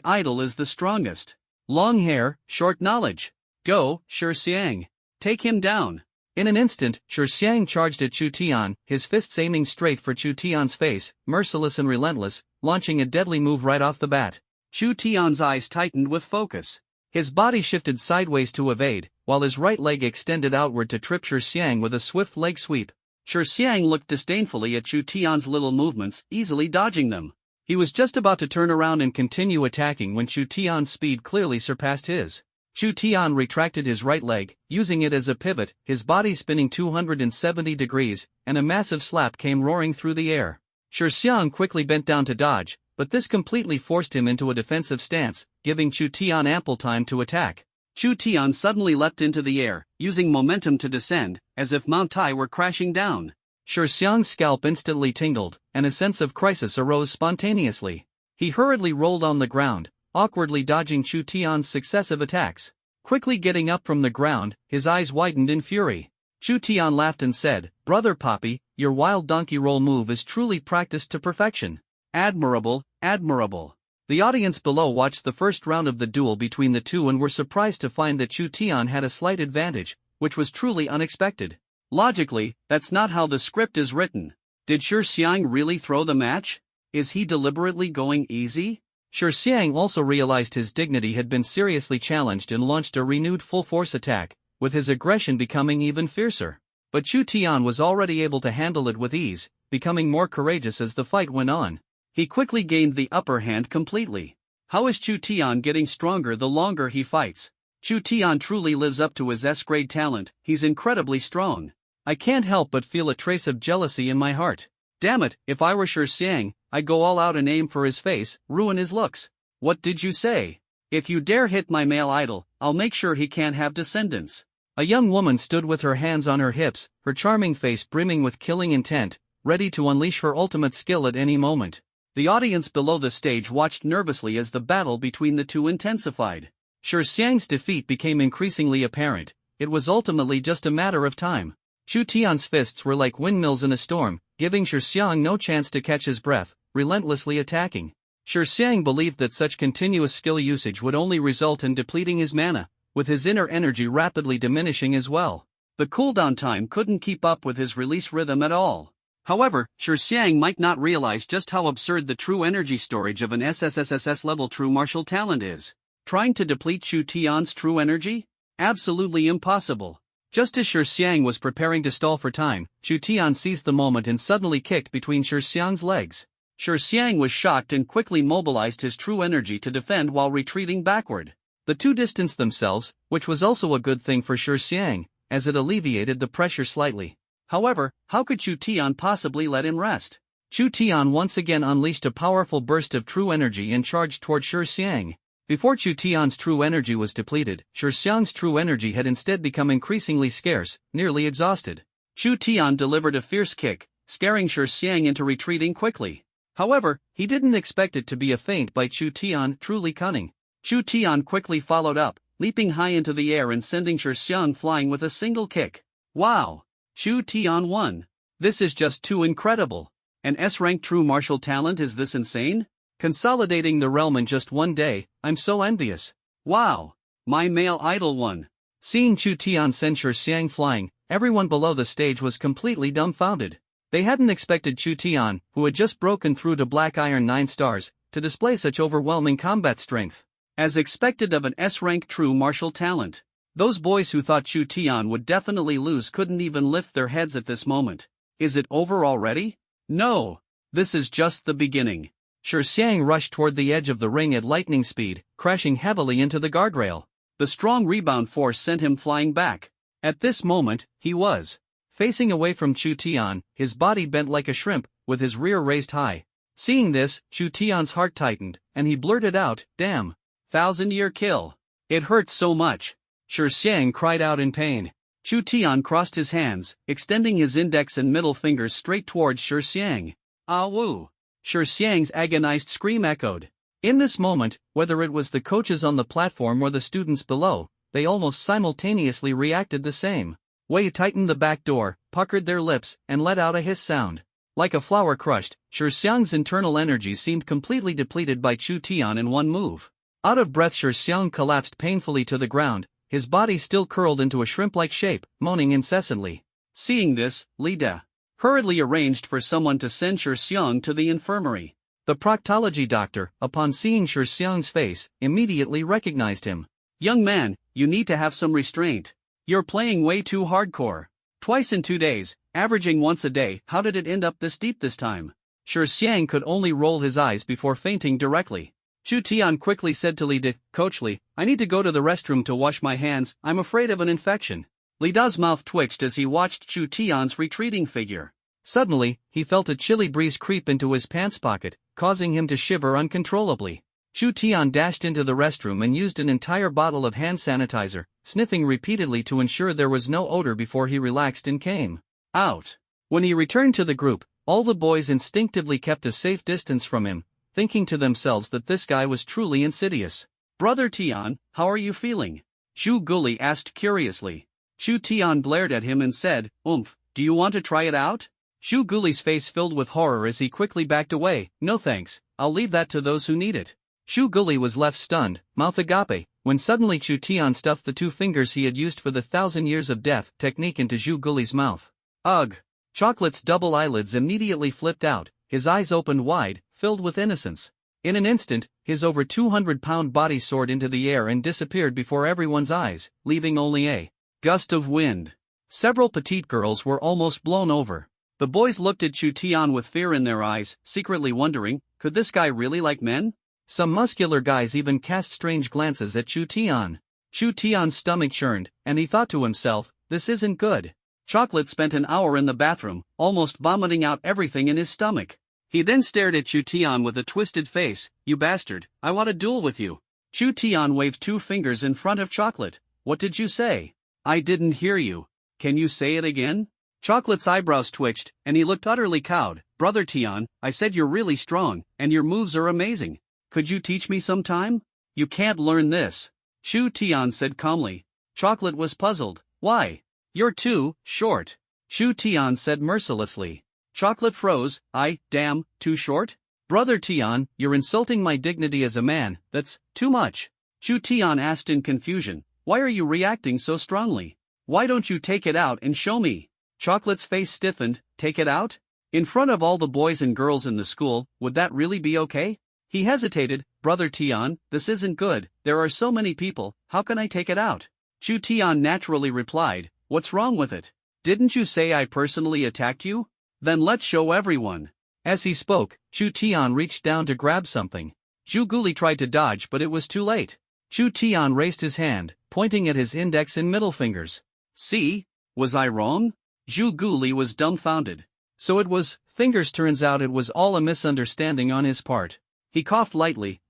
idol is the strongest. Long hair, short knowledge. Go, Shi Xiang. Take him down. In an instant, Shi Xiang charged at Chu Tian, his fists aiming straight for Chu Tian's face, merciless and relentless, launching a deadly move right off the bat. Chu Tian's eyes tightened with focus. His body shifted sideways to evade, while his right leg extended outward to trip Shi Xiang with a swift leg sweep. Shi Xiang looked disdainfully at Chu Tian's little movements, easily dodging them. He was just about to turn around and continue attacking when Chu Tian's speed clearly surpassed his. Chu Tian retracted his right leg, using it as a pivot, his body spinning 270 degrees, and a massive slap came roaring through the air. Shi Xiang quickly bent down to dodge, but this completely forced him into a defensive stance, giving Chu Tian ample time to attack. Chu Tian suddenly leapt into the air, using momentum to descend, as if Mount Tai were crashing down. Shi Xiang's scalp instantly tingled, and a sense of crisis arose spontaneously. He hurriedly rolled on the ground, awkwardly dodging Chu Tian's successive attacks. Quickly getting up from the ground, his eyes widened in fury. Chu Tian laughed and said, "Brother Poppy, your wild donkey roll move is truly practiced to perfection. Admirable, admirable." The audience below watched the first round of the duel between the two and were surprised to find that Chu Tian had a slight advantage, which was truly unexpected. Logically, that's not how the script is written. Did Shi Xiang really throw the match? Is he deliberately going easy? Shi Xiang also realized his dignity had been seriously challenged and launched a renewed full-force attack, with his aggression becoming even fiercer. But Chu Tian was already able to handle it with ease, becoming more courageous as the fight went on. He quickly gained the upper hand completely. How is Chu Tian getting stronger the longer he fights? Chu Tian truly lives up to his S-grade talent, he's incredibly strong. I can't help but feel a trace of jealousy in my heart. Damn it, if I were Shi Xiang, I'd go all out and aim for his face, ruin his looks. What did you say? If you dare hit my male idol, I'll make sure he can't have descendants. A young woman stood with her hands on her hips, her charming face brimming with killing intent, ready to unleash her ultimate skill at any moment. The audience below the stage watched nervously as the battle between the two intensified. Shi Xiang's defeat became increasingly apparent. It was ultimately just a matter of time. Chu Tian's fists were like windmills in a storm, giving Shi Xiang no chance to catch his breath, relentlessly attacking. Shi Xiang believed that such continuous skill usage would only result in depleting his mana, with his inner energy rapidly diminishing as well. The cooldown time couldn't keep up with his release rhythm at all. However, Shi Xiang might not realize just how absurd the true energy storage of an SSSSS level true martial talent is. Trying to deplete Chu Tian's true energy? Absolutely impossible. Just as Shi Xiang was preparing to stall for time, Chu Tian seized the moment and suddenly kicked between Shi Xiang's legs. Shi Xiang was shocked and quickly mobilized his true energy to defend while retreating backward. The two distanced themselves, which was also a good thing for Shi Xiang, as it alleviated the pressure slightly. However, how could Chu Tian possibly let him rest? Chu Tian once again unleashed a powerful burst of true energy and charged toward Shi Xiang. Before Chu Tian's true energy was depleted, Shi Xiang's true energy had instead become increasingly scarce, nearly exhausted. Chu Tian delivered a fierce kick, scaring Shi Xiang into retreating quickly. However, he didn't expect it to be a feint by Chu Tian, truly cunning. Chu Tian quickly followed up, leaping high into the air and sending Shi Xiang flying with a single kick. Wow! Chu Tian won. This is just too incredible. An S-rank true martial talent, is this insane? Consolidating the realm in just one day, I'm so envious. Wow! My male idol won. Seeing Chu Tian send Shi Xiang flying, everyone below the stage was completely dumbfounded. They hadn't expected Chu Tian, who had just broken through to Black Iron 9 stars, to display such overwhelming combat strength. As expected of an S-rank true martial talent. Those boys who thought Chu Tian would definitely lose couldn't even lift their heads at this moment. Is it over already? No. This is just the beginning. Shi Xiang rushed toward the edge of the ring at lightning speed, crashing heavily into the guardrail. The strong rebound force sent him flying back. At this moment, he was facing away from Chu Tian, his body bent like a shrimp, with his rear raised high. Seeing this, Chu Tian's heart tightened, and he blurted out, "Damn! 1,000-year kill. It hurts so much." Shi Xiang cried out in pain. Chu Tian crossed his hands, extending his index and middle fingers straight towards Shi Xiang. "Ah woo!" Shi Xiang's agonized scream echoed. In this moment, whether it was the coaches on the platform or the students below, they almost simultaneously reacted the same. Wei tightened the back door, puckered their lips, and let out a hiss sound. Like a flower crushed, Shi Xiang's internal energy seemed completely depleted by Chu Tian in one move. Out of breath, Shi Xiang collapsed painfully to the ground, his body still curled into a shrimp-like shape, moaning incessantly. Seeing this, Li De hurriedly arranged for someone to send Shi Xiang to the infirmary. The proctology doctor, upon seeing Shi Xiang's face, immediately recognized him. "Young man, you need to have some restraint. You're playing way too hardcore. Twice in 2 days, averaging once a day. How did it end up this deep this time?" Shi Xiang could only roll his eyes before fainting directly. Chu Tian quickly said to Li De, "Coach Li, I need to go to the restroom to wash my hands, I'm afraid of an infection." Li De's mouth twitched as he watched Chu Tian's retreating figure. Suddenly, he felt a chilly breeze creep into his pants pocket, causing him to shiver uncontrollably. Chu Tian dashed into the restroom and used an entire bottle of hand sanitizer, sniffing repeatedly to ensure there was no odor before he relaxed and came out. When he returned to the group, all the boys instinctively kept a safe distance from him, thinking to themselves that this guy was truly insidious. "Brother Tian, how are you feeling?" Zhu Guli asked curiously. Chu Tian glared at him and said, "Do you want to try it out?" Zhu Guli's face filled with horror as he quickly backed away. "No thanks, I'll leave that to those who need it." Zhu Guli was left stunned, mouth agape, when suddenly Chu Tian stuffed the 2 fingers he had used for the 1,000 years of death technique into Zhu Guli's mouth. Ugh! Chocolate's double eyelids immediately flipped out, his eyes opened wide, filled with innocence. In an instant, his over 200-pound body soared into the air and disappeared before everyone's eyes, leaving only a gust of wind. Several petite girls were almost blown over. The boys looked at Chu Tian with fear in their eyes, secretly wondering, could this guy really like men? Some muscular guys even cast strange glances at Chu Tian. Chu Tian's stomach churned, and he thought to himself, this isn't good. Chocolate spent an hour in the bathroom, almost vomiting out everything in his stomach. He then stared at Chu Tian with a twisted face. "You bastard, I want a duel with you." Chu Tian waved 2 fingers in front of Chocolate. "What did you say?" "I didn't hear you. Can you say it again?" Chocolate's eyebrows twitched, and he looked utterly cowed. "Brother Tian, I said you're really strong, and your moves are amazing. Could you teach me sometime?" "You can't learn this," Chu Tian said calmly. Chocolate was puzzled. "Why?" "You're too short," Chu Tian said mercilessly. Chocolate froze. Damn, too short? "Brother Tian, you're insulting my dignity as a man, that's too much." Chu Tian asked in confusion, "Why are you reacting so strongly? Why don't you take it out and show me?" Chocolate's face stiffened. "Take it out? In front of all the boys and girls in the school, would that really be okay?" He hesitated. "Brother Tian, this isn't good, there are so many people, how can I take it out?" Chu Tian naturally replied, "What's wrong with it? Didn't you say I personally attacked you? Then let's show everyone." As he spoke, Chu Tian reached down to grab something. Zhu Guli tried to dodge but it was too late. Chu Tian raised his hand, pointing at his index and middle fingers. "See? Was I wrong?" Zhu Guli was dumbfounded. So it was fingers. Turns out it was all a misunderstanding on his part. He coughed lightly.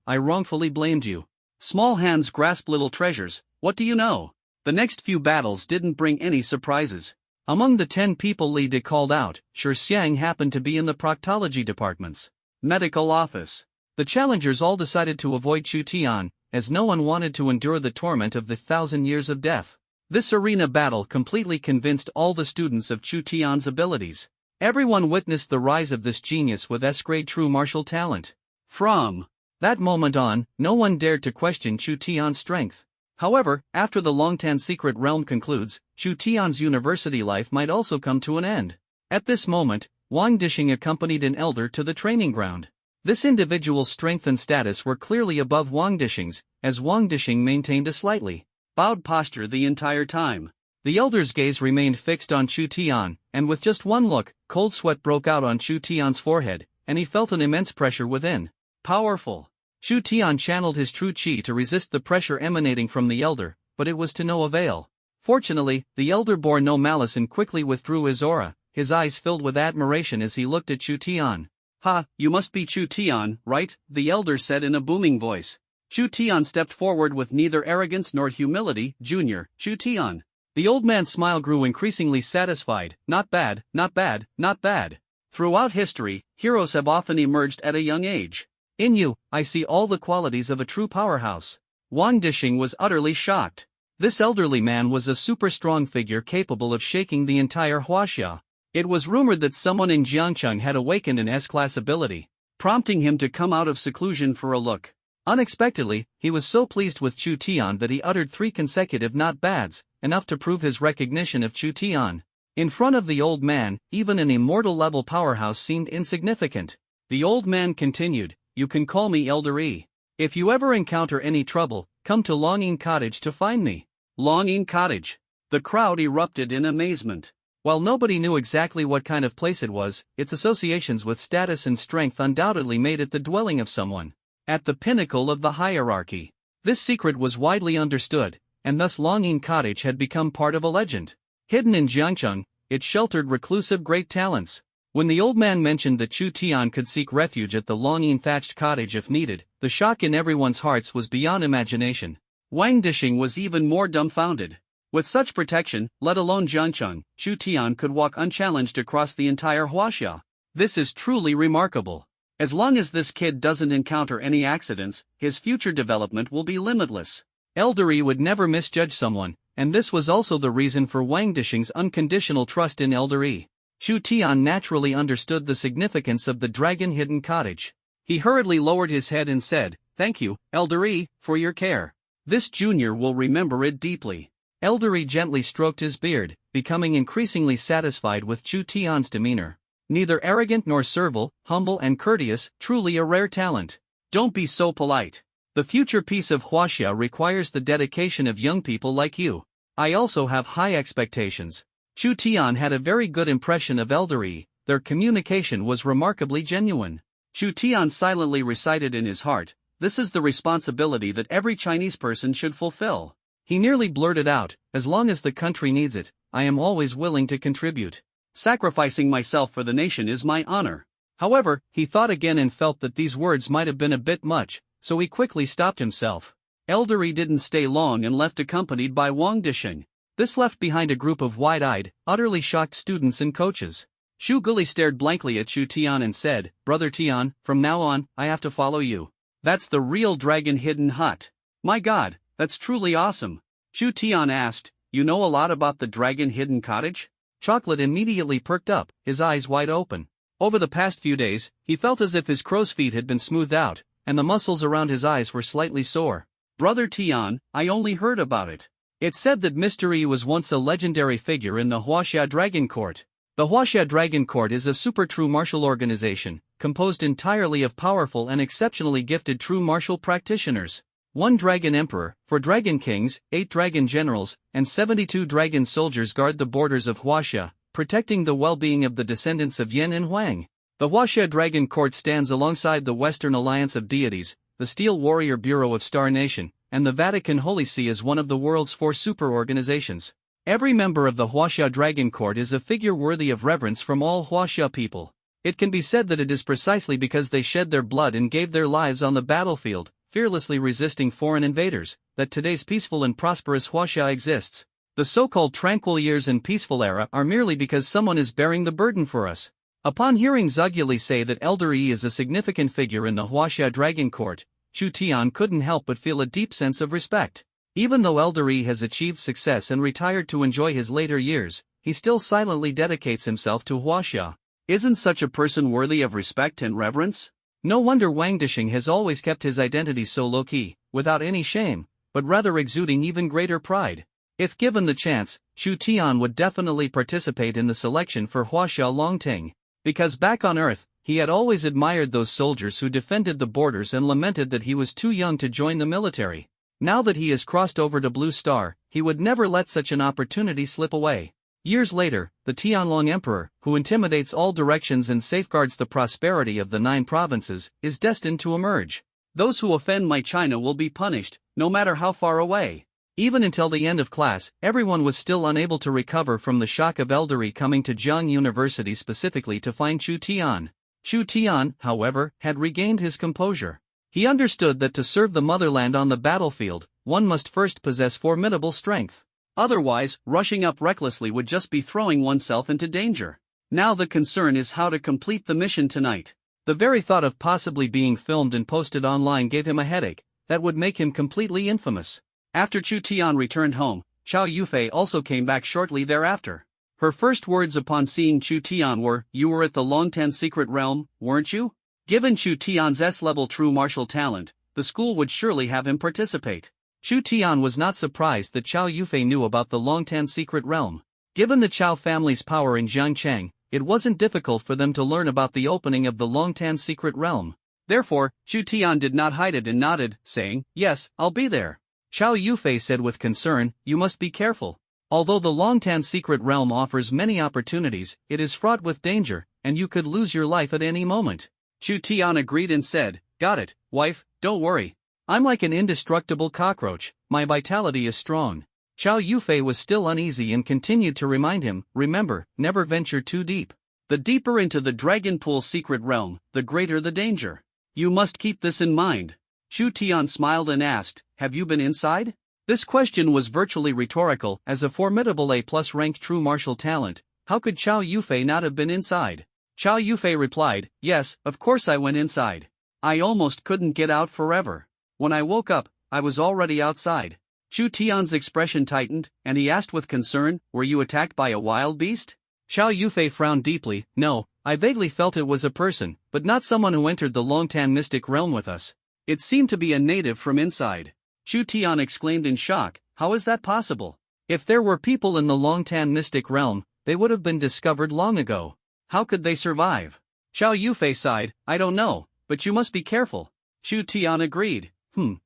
I wrongfully blamed you. Small hands grasp little treasures, what do you know? The next few battles didn't bring any surprises. Among the 10 people Li De called out, Shi Xiang happened to be in the proctology department's medical office. The challengers all decided to avoid Chu Tian, as no one wanted to endure the torment of the 1,000 years of death. This arena battle completely convinced all the students of Chu Tian's abilities. Everyone witnessed the rise of this genius with S-grade true martial talent. From that moment on, no one dared to question Chu Tian's strength. However, after the Longtan secret realm concludes, Chu Tian's university life might also come to an end. At this moment, Wang Dishing accompanied an elder to the training ground. This individual's strength and status were clearly above Wang Dishing's, as Wang Dishing maintained a slightly bowed posture the entire time. The elder's gaze remained fixed on Chu Tian, and with just one look, cold sweat broke out on Chu Tian's forehead, and he felt an immense pressure within. Powerful. Chu Tian channeled his true qi to resist the pressure emanating from the elder, but it was to no avail. Fortunately, the elder bore no malice and quickly withdrew his aura, his eyes filled with admiration as he looked at Chu Tian. "Ha, you must be Chu Tian, right?" the elder said in a booming voice. Chu Tian stepped forward with neither arrogance nor humility. "Junior, Chu Tian." The old man's smile grew increasingly satisfied. "Not bad, not bad, not bad. Throughout history, heroes have often emerged at a young age. In you, I see all the qualities of a true powerhouse." Wang Dishing was utterly shocked. This elderly man was a super-strong figure capable of shaking the entire Huaxia. It was rumored that someone in Jiangcheng had awakened an S-class ability, prompting him to come out of seclusion for a look. Unexpectedly, he was so pleased with Chu Tian that he uttered 3 consecutive not bads, enough to prove his recognition of Chu Tian. In front of the old man, even an immortal-level powerhouse seemed insignificant. The old man continued, "You can call me Elder E. If you ever encounter any trouble, come to Longing Cottage to find me." Longing Cottage. The crowd erupted in amazement. While nobody knew exactly what kind of place it was, its associations with status and strength undoubtedly made it the dwelling of someone at the pinnacle of the hierarchy. This secret was widely understood, and thus Longing Cottage had become part of a legend. Hidden in Jiangcheng, it sheltered reclusive great talents. When the old man mentioned that Chu Tian could seek refuge at the longing thatched cottage if needed, the shock in everyone's hearts was beyond imagination. Wang Dishing was even more dumbfounded. With such protection, let alone Jiangcheng, Chu Tian could walk unchallenged across the entire Huaxia. This is truly remarkable. As long as this kid doesn't encounter any accidents, his future development will be limitless. Elderly would never misjudge someone, and this was also the reason for Wang Dishing's unconditional trust in Elderly. Chu Tian naturally understood the significance of the dragon-hidden cottage. He hurriedly lowered his head and said, "Thank you, Elderly, for your care. This junior will remember it deeply." Elderly gently stroked his beard, becoming increasingly satisfied with Chu Tian's demeanor. Neither arrogant nor servile, humble and courteous, truly a rare talent. Don't be so polite. The future peace of Huaxia requires the dedication of young people like you. I also have high expectations. Chu Tian had a very good impression of Elderly. Their communication was remarkably genuine. Chu Tian silently recited in his heart, "This is the responsibility that every Chinese person should fulfill." He nearly blurted out, "As long as the country needs it, I am always willing to contribute. Sacrificing myself for the nation is my honor." However, he thought again and felt that these words might have been a bit much, so he quickly stopped himself. Elderly didn't stay long and left accompanied by Wang Dishing. This left behind a group of wide-eyed, utterly shocked students and coaches. Xu Guli stared blankly at Chu Tian and said, "Brother Tian, from now on, I have to follow you. That's the real dragon-hidden hut. My God, that's truly awesome." Chu Tian asked, "You know a lot about the dragon-hidden cottage?" Chocolate immediately perked up, his eyes wide open. Over the past few days, he felt as if his crow's feet had been smoothed out, and the muscles around his eyes were slightly sore. "Brother Tian, I only heard about it. It's said that Mr. Yi was once a legendary figure in the Huaxia Dragon Court. The Huaxia Dragon Court is a super true martial organization, composed entirely of powerful and exceptionally gifted true martial practitioners. 1 Dragon Emperor, 4 Dragon Kings, 8 Dragon Generals, and 72 Dragon Soldiers guard the borders of Huaxia, protecting the well-being of the descendants of Yan and Huang. The Huaxia Dragon Court stands alongside the Western Alliance of Deities, the Steel Warrior Bureau of Star Nation, and the Vatican Holy See as one of the world's 4 super-organizations. Every member of the Huaxia Dragon Court is a figure worthy of reverence from all Huaxia people. It can be said that it is precisely because they shed their blood and gave their lives on the battlefield, fearlessly resisting foreign invaders, that today's peaceful and prosperous Huaxia exists. The so-called tranquil years and peaceful era are merely because someone is bearing the burden for us. Upon hearing Zhuge say that Elder Yi is a significant figure in the Huaxia Dragon Court, Chu Tian couldn't help but feel a deep sense of respect. Even though Elder Yi has achieved success and retired to enjoy his later years, he still silently dedicates himself to Huaxia. Isn't such a person worthy of respect and reverence? No wonder Wang Dishing has always kept his identity so low-key, without any shame, but rather exuding even greater pride. If given the chance, Chu Tian would definitely participate in the selection for Huaxia Longting. Because back on Earth, he had always admired those soldiers who defended the borders and lamented that he was too young to join the military. Now that he has crossed over to Blue Star, he would never let such an opportunity slip away. Years later, the Tianlong Emperor, who intimidates all directions and safeguards the prosperity of the 9 provinces, is destined to emerge. Those who offend my China will be punished, no matter how far away. Even until the end of class, everyone was still unable to recover from the shock of Elderly coming to Jiang University specifically to find Chu Tian. Chu Tian, however, had regained his composure. He understood that to serve the motherland on the battlefield, one must first possess formidable strength. Otherwise, rushing up recklessly would just be throwing oneself into danger. Now the concern is how to complete the mission tonight. The very thought of possibly being filmed and posted online gave him a headache that would make him completely infamous. After Chu Tian returned home, Chao Yufei also came back shortly thereafter. Her first words upon seeing Chu Tian were, "You were at the Longtan Secret Realm, weren't you?" Given Chu Tian's S-level true martial talent, the school would surely have him participate. Chu Tian was not surprised that Chao Yufei knew about the Longtan Secret Realm. Given the Chao family's power in Jiangcheng, it wasn't difficult for them to learn about the opening of the Longtan Secret Realm. Therefore, Chu Tian did not hide it and nodded, saying, "Yes, I'll be there." Chao Yufei said with concern, "You must be careful. Although the Longtan Secret Realm offers many opportunities, it is fraught with danger, and you could lose your life at any moment." Chu Tian agreed and said, "Got it, wife, don't worry. I'm like an indestructible cockroach, my vitality is strong." Chao Yufei was still uneasy and continued to remind him, "Remember, never venture too deep. The deeper into the dragon pool's secret realm, the greater the danger. You must keep this in mind. Chu Tian smiled and asked, have you been inside? This question was virtually rhetorical. As a formidable A+ ranked true martial talent, how could Chow Yufei not have been inside? Chow Yufei replied, yes, of course I went inside. I almost couldn't get out forever. When I woke up, I was already outside. Chu Tian's expression tightened, and he asked with concern, were you attacked by a wild beast? Chow Yufei frowned deeply. No, I vaguely felt it was a person, but not someone who entered the Longtan mystic realm with us. It seemed to be a native from inside. Chu Tian exclaimed in shock, how is that possible? If there were people in the Longtan mystic realm, they would have been discovered long ago. How could they survive? Chow Yufei sighed, I don't know, but you must be careful. Chu Tian agreed.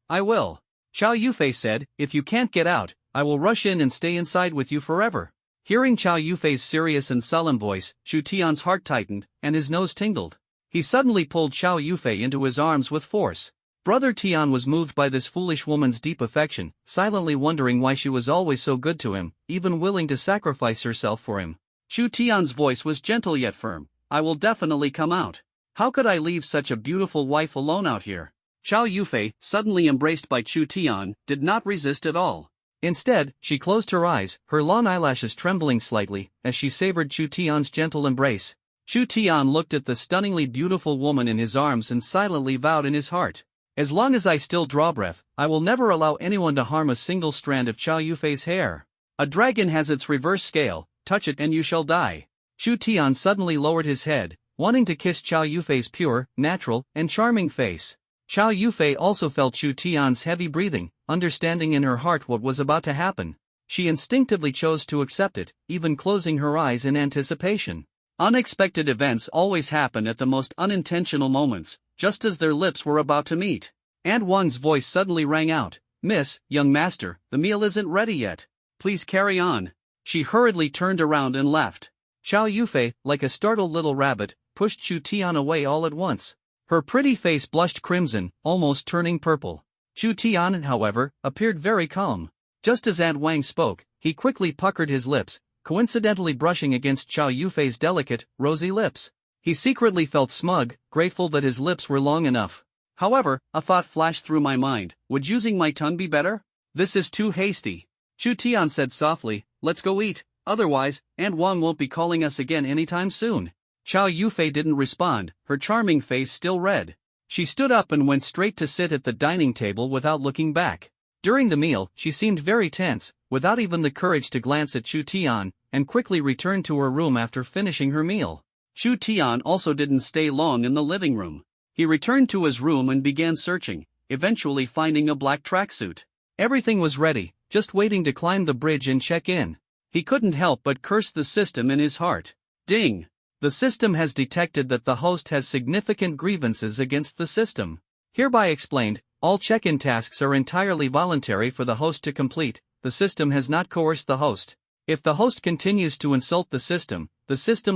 I will. Chow Yufei said, if you can't get out, I will rush in and stay inside with you forever. Hearing Chow Yufei's serious and solemn voice, Chu Tian's heart tightened, and his nose tingled. He suddenly pulled Chow Yufei into his arms with force. Brother Tian was moved by this foolish woman's deep affection, silently wondering why she was always so good to him, even willing to sacrifice herself for him. Chu Tian's voice was gentle yet firm. I will definitely come out. How could I leave such a beautiful wife alone out here? Chow Yufei, suddenly embraced by Chu Tian, did not resist at all. Instead, she closed her eyes, her long eyelashes trembling slightly, as she savored Chu Tian's gentle embrace. Chu Tian looked at the stunningly beautiful woman in his arms and silently vowed in his heart, as long as I still draw breath, I will never allow anyone to harm a single strand of Chow Yufei's hair. A dragon has its reverse scale, touch it and you shall die. Chu Tian suddenly lowered his head, wanting to kiss Chow Yufei's pure, natural, and charming face. Chow Yufei also felt Chu Tian's heavy breathing, understanding in her heart what was about to happen. She instinctively chose to accept it, even closing her eyes in anticipation. Unexpected events always happen at the most unintentional moments, just as their lips were about to meet. And Wang's voice suddenly rang out, Miss, young master, the meal isn't ready yet. Please carry on. She hurriedly turned around and left. Chow Yufei, like a startled little rabbit, pushed Chu Tian away all at once. Her pretty face blushed crimson, almost turning purple. Chu Tian, however, appeared very calm. Just as Aunt Wang spoke, he quickly puckered his lips, coincidentally brushing against Chow Yufei's delicate, rosy lips. He secretly felt smug, grateful that his lips were long enough. However, a thought flashed through my mind, would using my tongue be better? This is too hasty. Chu Tian said softly, let's go eat, otherwise, Aunt Wang won't be calling us again anytime soon. Chow Yufei didn't respond, her charming face still red. She stood up and went straight to sit at the dining table without looking back. During the meal, she seemed very tense, without even the courage to glance at Chu Tian, and quickly returned to her room after finishing her meal. Chu Tian also didn't stay long in the living room. He returned to his room and began searching, eventually finding a black tracksuit. Everything was ready, just waiting to climb the bridge and check in. He couldn't help but curse the system in his heart. Ding! The system has detected that the host has significant grievances against the system. Hereby explained, all check-in tasks are entirely voluntary for the host to complete. The system has not coerced the host. If the host continues to insult the system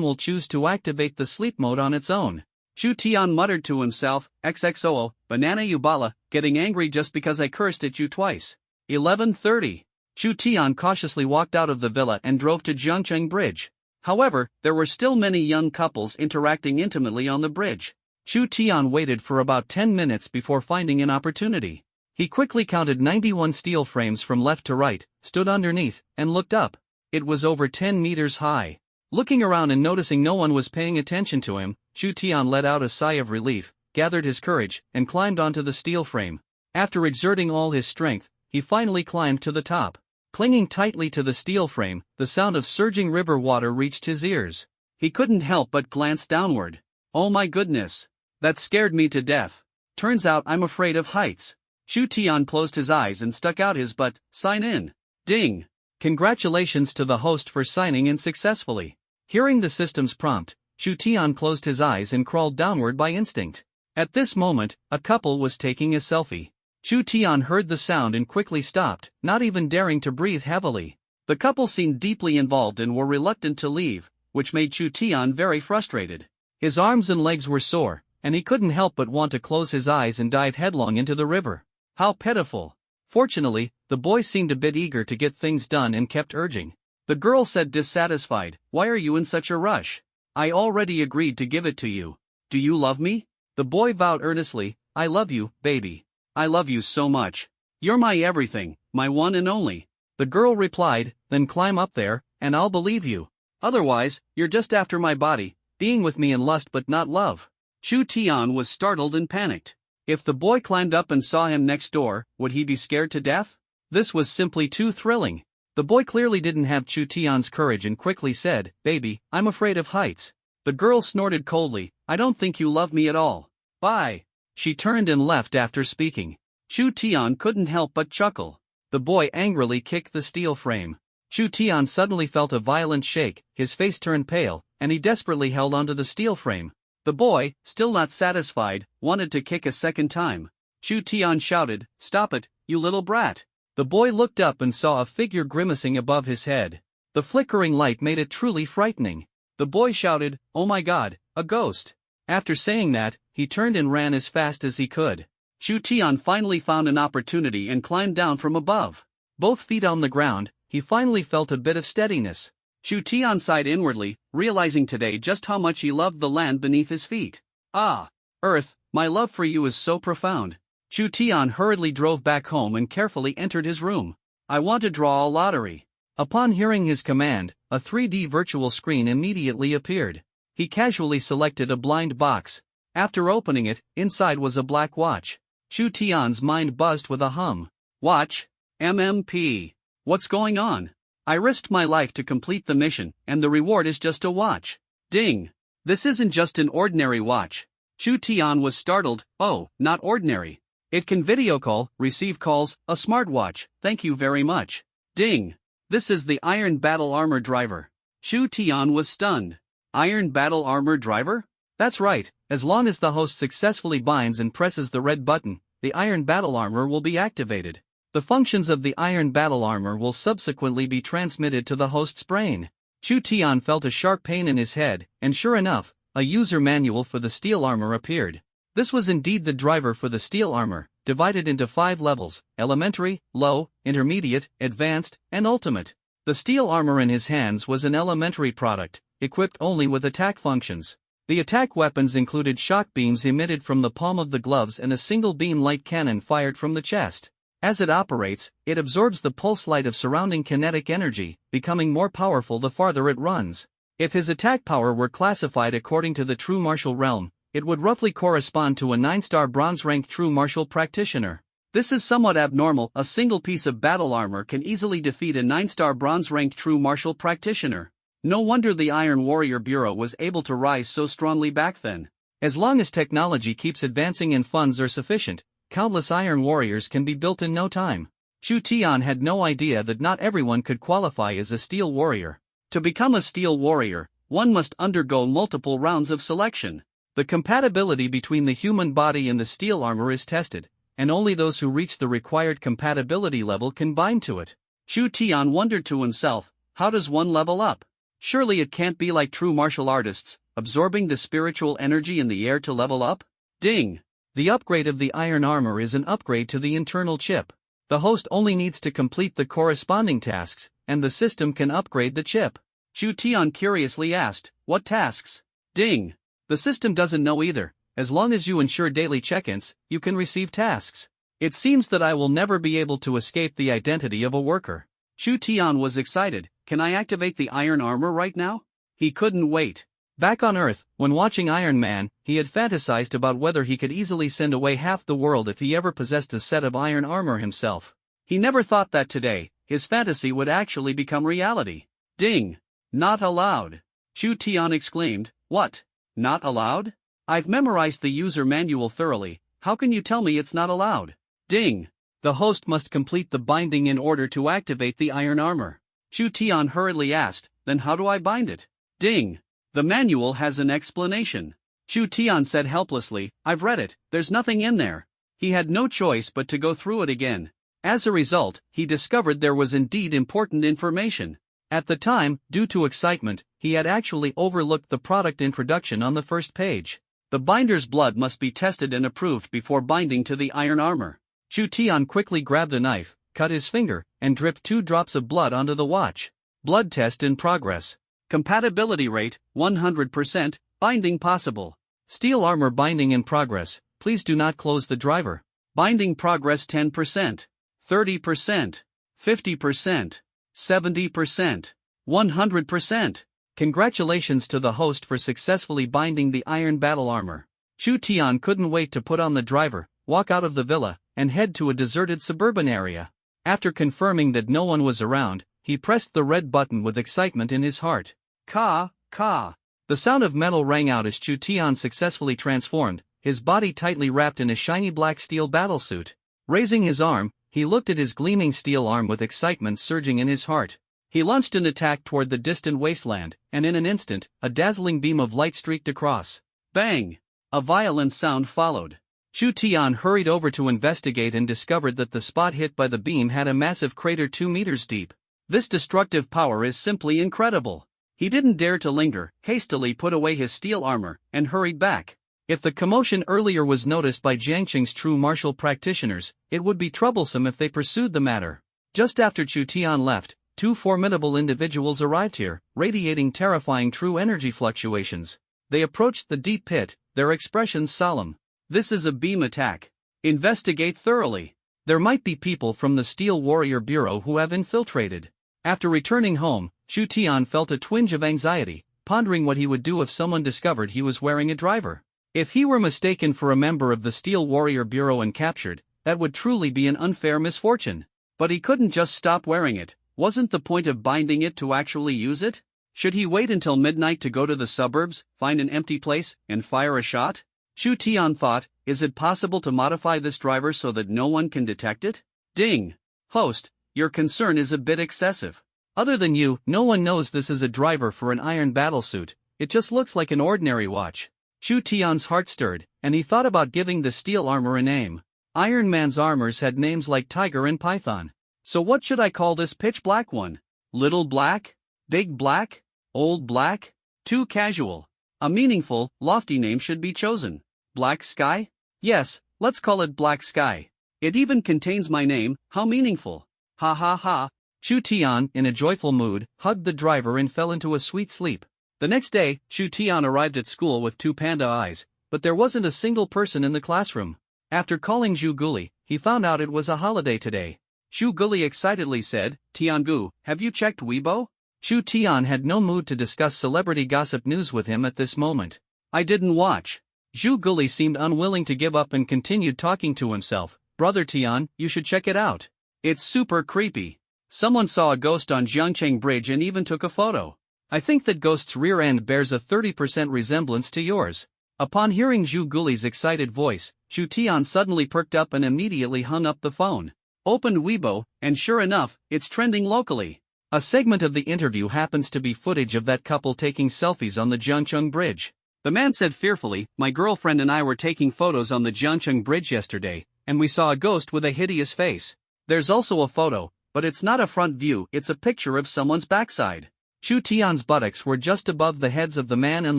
will choose to activate the sleep mode on its own. Chu Tian muttered to himself, XXOO, banana Ubala, getting angry just because I cursed at you twice. 11:30. Chu Tian cautiously walked out of the villa and drove to Jiangcheng Bridge. However, there were still many young couples interacting intimately on the bridge. Chu Tian waited for about 10 minutes before finding an opportunity. He quickly counted 91 steel frames from left to right, stood underneath, and looked up. It was over 10 meters high. Looking around and noticing no one was paying attention to him, Chu Tian let out a sigh of relief, gathered his courage, and climbed onto the steel frame. After exerting all his strength, he finally climbed to the top. Clinging tightly to the steel frame, the sound of surging river water reached his ears. He couldn't help but glance downward. Oh my goodness! That scared me to death. Turns out I'm afraid of heights. Chu Tian closed his eyes and stuck out his butt. Sign in. Ding! Congratulations to the host for signing in successfully. Hearing the system's prompt, Chu Tian closed his eyes and crawled downward by instinct. At this moment, a couple was taking a selfie. Chu Tian heard the sound and quickly stopped, not even daring to breathe heavily. The couple seemed deeply involved and were reluctant to leave, which made Chu Tian very frustrated. His arms and legs were sore, and he couldn't help but want to close his eyes and dive headlong into the river. How pitiful! Fortunately, the boy seemed a bit eager to get things done and kept urging. The girl said dissatisfied, "Why are you in such a rush? I already agreed to give it to you. Do you love me? The boy vowed earnestly, I love you, baby. I love you so much. You're my everything, my one and only. The girl replied, then climb up there, and I'll believe you. Otherwise, you're just after my body, being with me in lust but not love. Chu Tian was startled and panicked. If the boy climbed up and saw him next door, would he be scared to death? This was simply too thrilling. The boy clearly didn't have Chu Tian's courage and quickly said, baby, I'm afraid of heights. The girl snorted coldly, I don't think you love me at all. Bye. She turned and left after speaking. Chu Tian couldn't help but chuckle. The boy angrily kicked the steel frame. Chu Tian suddenly felt a violent shake, his face turned pale, and he desperately held onto the steel frame. The boy, still not satisfied, wanted to kick a second time. Chu Tian shouted, stop it, you little brat. The boy looked up and saw a figure grimacing above his head. The flickering light made it truly frightening. The boy shouted, oh my god, a ghost. After saying that, he turned and ran as fast as he could. Chu Tian finally found an opportunity and climbed down from above. Both feet on the ground, he finally felt a bit of steadiness. Chu Tian sighed inwardly, realizing today just how much he loved the land beneath his feet. Ah, Earth, my love for you is so profound. Chu Tian hurriedly drove back home and carefully entered his room. I want to draw a lottery. Upon hearing his command, a 3D virtual screen immediately appeared. He casually selected a blind box. After opening it, inside was a black watch. Chu Tian's mind buzzed with a hum. Watch? MMP. What's going on? I risked my life to complete the mission, and the reward is just a watch. Ding. This isn't just an ordinary watch. Chu Tian was startled. Oh, not ordinary. It can video call, receive calls, a smartwatch, thank you very much. Ding. This is the Iron Battle Armor Driver. Chu Tian was stunned. Iron Battle Armor Driver? That's right, as long as the host successfully binds and presses the red button, the Iron Battle Armor will be activated. The functions of the Iron Battle Armor will subsequently be transmitted to the host's brain. Chu Tian felt a sharp pain in his head, and sure enough, a user manual for the steel armor appeared. This was indeed the driver for the steel armor, divided into 5 levels: elementary, low, intermediate, advanced, and ultimate. The steel armor in his hands was an elementary product, equipped only with attack functions. The attack weapons included shock beams emitted from the palm of the gloves and a single beam light cannon fired from the chest. As it operates, it absorbs the pulse light of surrounding kinetic energy, becoming more powerful the farther it runs. If his attack power were classified according to the true martial realm, it would roughly correspond to a 9-star bronze-ranked true martial practitioner. This is somewhat abnormal. A single piece of battle armor can easily defeat a 9-star bronze-ranked true martial practitioner. No wonder the Iron Warrior Bureau was able to rise so strongly back then. As long as technology keeps advancing and funds are sufficient, countless Iron Warriors can be built in no time. Chu Tian had no idea that not everyone could qualify as a Steel Warrior. To become a Steel Warrior, one must undergo multiple rounds of selection. The compatibility between the human body and the steel armor is tested, and only those who reach the required compatibility level can bind to it. Chu Tian wondered to himself, how does one level up? Surely it can't be like true martial artists, absorbing the spiritual energy in the air to level up? Ding! The upgrade of the iron armor is an upgrade to the internal chip. The host only needs to complete the corresponding tasks, and the system can upgrade the chip. Chu Tian curiously asked, what tasks? Ding! The system doesn't know either. As long as you ensure daily check-ins, you can receive tasks. It seems that I will never be able to escape the identity of a worker. Chu Tian was excited. Can I activate the iron armor right now? He couldn't wait. Back on Earth, when watching Iron Man, he had fantasized about whether he could easily send away half the world if he ever possessed a set of iron armor himself. He never thought that today, his fantasy would actually become reality. Ding! Not allowed. Chu Tian exclaimed, what? Not allowed? I've memorized the user manual thoroughly, how can you tell me it's not allowed? Ding! The host must complete the binding in order to activate the iron armor. Chu Tian hurriedly asked, then how do I bind it? Ding! The manual has an explanation. Chu Tian said helplessly, I've read it, there's nothing in there. He had no choice but to go through it again. As a result, he discovered there was indeed important information. At the time, due to excitement, he had actually overlooked the product introduction on the first page. The binder's blood must be tested and approved before binding to the iron armor. Chu Tian quickly grabbed a knife, cut his finger, and dripped 2 drops of blood onto the watch. Blood test in progress. Compatibility rate, 100%, binding possible. Steel armor binding in progress, please do not close the driver. Binding progress 10%, 30%, 50%, 70%, 100%. Congratulations to the host for successfully binding the iron battle armor. Chu Tian couldn't wait to put on the driver, walk out of the villa, and head to a deserted suburban area. After confirming that no one was around, he pressed the red button with excitement in his heart. Ka, ka. The sound of metal rang out as Chu Tian successfully transformed, his body tightly wrapped in a shiny black steel battlesuit. Raising his arm, he looked at his gleaming steel arm with excitement surging in his heart. He launched an attack toward the distant wasteland, and in an instant, a dazzling beam of light streaked across. Bang! A violent sound followed. Chu Tian hurried over to investigate and discovered that the spot hit by the beam had a massive crater 2 meters deep. This destructive power is simply incredible. He didn't dare to linger, hastily put away his steel armor, and hurried back. If the commotion earlier was noticed by Jiangqing's true martial practitioners, it would be troublesome if they pursued the matter. Just after Chu Tian left, 2 formidable individuals arrived here, radiating terrifying true energy fluctuations. They approached the deep pit, their expressions solemn. This is a beam attack. Investigate thoroughly. There might be people from the Steel Warrior Bureau who have infiltrated. After returning home, Chu Tian felt a twinge of anxiety, pondering what he would do if someone discovered he was wearing a driver. If he were mistaken for a member of the Steel Warrior Bureau and captured, that would truly be an unfair misfortune. But he couldn't just stop wearing it. Wasn't the point of binding it to actually use it? Should he wait until midnight to go to the suburbs, find an empty place, and fire a shot? Chu Tian thought, is it possible to modify this driver so that no one can detect it? Ding! Host, your concern is a bit excessive. Other than you, no one knows this is a driver for an iron battlesuit. It just looks like an ordinary watch. Chu Tian's heart stirred, and he thought about giving the steel armor a name. Iron Man's armors had names like Tiger and Python. So what should I call this pitch black one? Little Black? Big Black? Old Black? Too casual. A meaningful, lofty name should be chosen. Black Sky? Yes, let's call it Black Sky. It even contains my name, how meaningful. Ha ha ha. Chu Tian, in a joyful mood, hugged the driver and fell into a sweet sleep. The next day, Chu Tian arrived at school with 2 panda eyes, but there wasn't a single person in the classroom. After calling Zhu Guli, he found out it was a holiday today. Zhu Guli excitedly said, Tiangu, have you checked Weibo? Chu Tian had no mood to discuss celebrity gossip news with him at this moment. I didn't watch. Zhu Guli seemed unwilling to give up and continued talking to himself. Brother Tian, you should check it out. It's super creepy. Someone saw a ghost on Jiangcheng Bridge and even took a photo. I think that ghost's rear end bears a 30% resemblance to yours. Upon hearing Zhu Guli's excited voice, Chu Tian suddenly perked up and immediately hung up the phone. Opened Weibo, and sure enough, it's trending locally. A segment of the interview happens to be footage of that couple taking selfies on the Jiangcheng Bridge. The man said fearfully, my girlfriend and I were taking photos on the Jiangcheng Bridge yesterday, and we saw a ghost with a hideous face. There's also a photo, but it's not a front view, it's a picture of someone's backside. Chu Tian's buttocks were just above the heads of the man and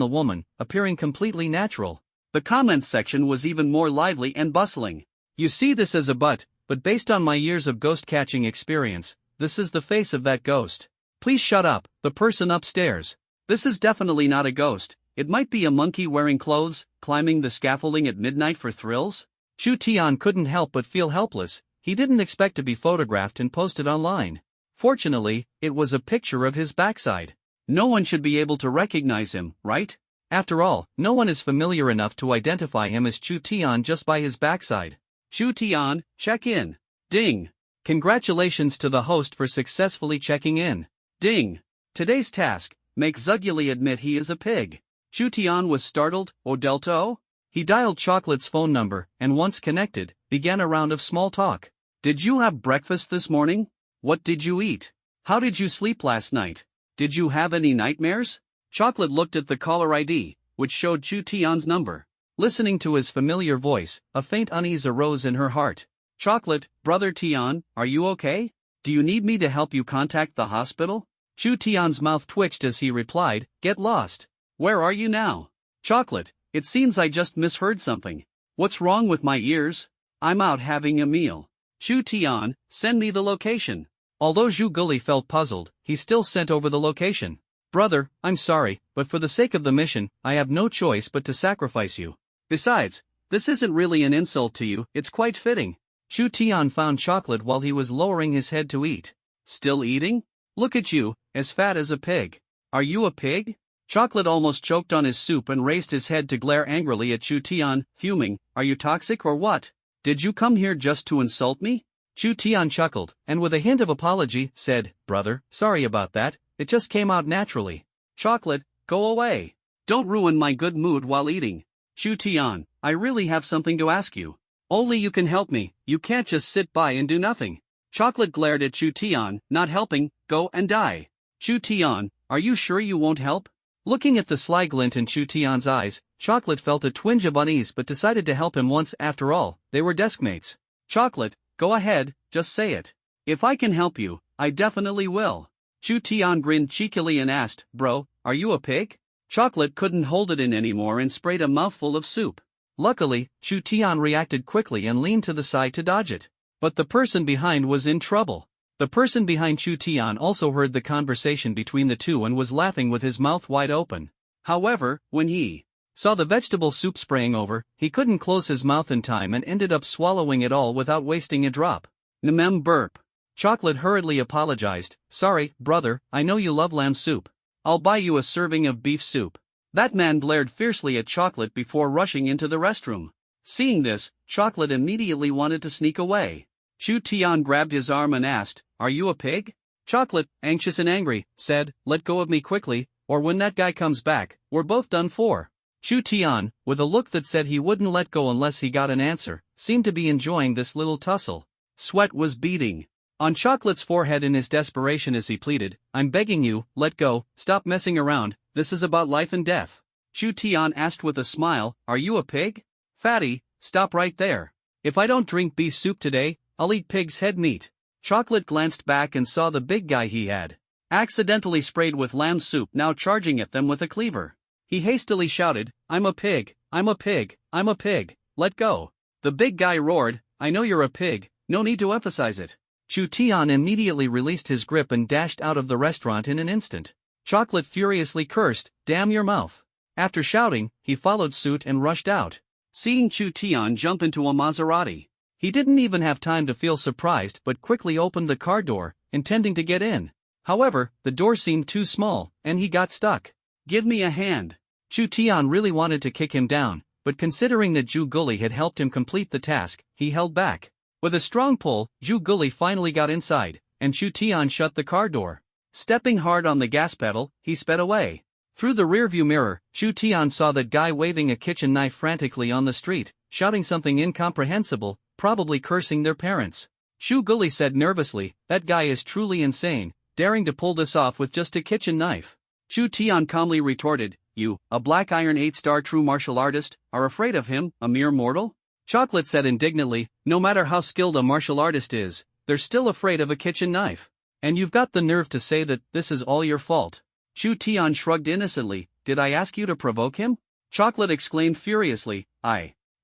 the woman, appearing completely natural. The comments section was even more lively and bustling. You see this as a butt, but based on my years of ghost-catching experience, this is the face of that ghost. Please shut up, the person upstairs. This is definitely not a ghost. It might be a monkey wearing clothes, climbing the scaffolding at midnight for thrills. Chu Tian couldn't help but feel helpless. He didn't expect to be photographed and posted online. Fortunately, it was a picture of his backside. No one should be able to recognize him, right? After all, no one is familiar enough to identify him as Chu Tian just by his backside. Chu Tian, check in. Ding. Congratulations to the host for successfully checking in. Ding. Today's task, make Zuguli admit he is a pig. Chu Tian was startled. Delto? He dialed Chocolate's phone number, and once connected, began a round of small talk. Did you have breakfast this morning? What did you eat? How did you sleep last night? Did you have any nightmares? Chocolate looked at the caller ID, which showed Chu Tian's number. Listening to his familiar voice, a faint unease arose in her heart. Chocolate, Brother Tian, are you okay? Do you need me to help you contact the hospital? Chu Tian's mouth twitched as he replied, get lost. Where are you now? Chocolate, it seems I just misheard something. What's wrong with my ears? I'm out having a meal. Chu Tian, send me the location. Although Zhu Guli felt puzzled, he still sent over the location. Brother, I'm sorry, but for the sake of the mission, I have no choice but to sacrifice you. Besides, this isn't really an insult to you, it's quite fitting. Chu Tian found chocolate while he was lowering his head to eat. Still eating? Look at you, as fat as a pig. Are you a pig? Chocolate almost choked on his soup and raised his head to glare angrily at Chu Tian, fuming. Are you toxic or what? Did you come here just to insult me? Chu Tian chuckled, and with a hint of apology, said, Brother, sorry about that, it just came out naturally. Chocolate, go away. Don't ruin my good mood while eating. Chu Tian, I really have something to ask you. Only you can help me, you can't just sit by and do nothing. Chocolate glared at Chu Tian, not helping, go and die. Chu Tian, are you sure you won't help? Looking at the sly glint in Chu Tian's eyes, Chocolate felt a twinge of unease but decided to help him once. After all, they were deskmates. Chocolate, go ahead, just say it. If I can help you, I definitely will. Chu Tian grinned cheekily and asked, Bro, are you a pig? Chocolate couldn't hold it in anymore and sprayed a mouthful of soup. Luckily, Chu Tian reacted quickly and leaned to the side to dodge it. But the person behind was in trouble. The person behind Chu Tian also heard the conversation between the two and was laughing with his mouth wide open. However, when he saw the vegetable soup spraying over, he couldn't close his mouth in time and ended up swallowing it all without wasting a drop. Nemem burp. Chocolate hurriedly apologized. Sorry, brother, I know you love lamb soup. I'll buy you a serving of beef soup. That man glared fiercely at Chocolate before rushing into the restroom. Seeing this, Chocolate immediately wanted to sneak away. Chu Tian grabbed his arm and asked, Are you a pig? Chocolate, anxious and angry, said, Let go of me quickly, or when that guy comes back, we're both done for. Chu Tian, with a look that said he wouldn't let go unless he got an answer, seemed to be enjoying this little tussle. Sweat was beading on Chocolate's forehead in his desperation as he pleaded, I'm begging you, let go, stop messing around, this is about life and death. Chu Tian asked with a smile, Are you a pig? Fatty, stop right there. If I don't drink beef soup today, I'll eat pig's head meat. Chocolate glanced back and saw the big guy he had accidentally sprayed with lamb soup now charging at them with a cleaver. He hastily shouted, I'm a pig, I'm a pig, I'm a pig, let go. The big guy roared, I know you're a pig, no need to emphasize it. Chu Tian immediately released his grip and dashed out of the restaurant in an instant. Chocolate furiously cursed, Damn your mouth. After shouting, he followed suit and rushed out. Seeing Chu Tian jump into a Maserati, he didn't even have time to feel surprised but quickly opened the car door, intending to get in. However, the door seemed too small, and he got stuck. Give me a hand. Chu Tian really wanted to kick him down, but considering that Zhu Guli had helped him complete the task, he held back. With a strong pull, Zhu Guli finally got inside, and Chu Tian shut the car door. Stepping hard on the gas pedal, he sped away. Through the rearview mirror, Chu Tian saw that guy waving a kitchen knife frantically on the street, shouting something incomprehensible, probably cursing their parents. Zhu Guli said nervously, That guy is truly insane, daring to pull this off with just a kitchen knife. Chu Tian calmly retorted, You, a black iron 8-star true martial artist, are afraid of him, a mere mortal? Chocolate said indignantly, No matter how skilled a martial artist is, they're still afraid of a kitchen knife. And you've got the nerve to say that this is all your fault. Chu Tian shrugged innocently, Did I ask you to provoke him? Chocolate exclaimed furiously,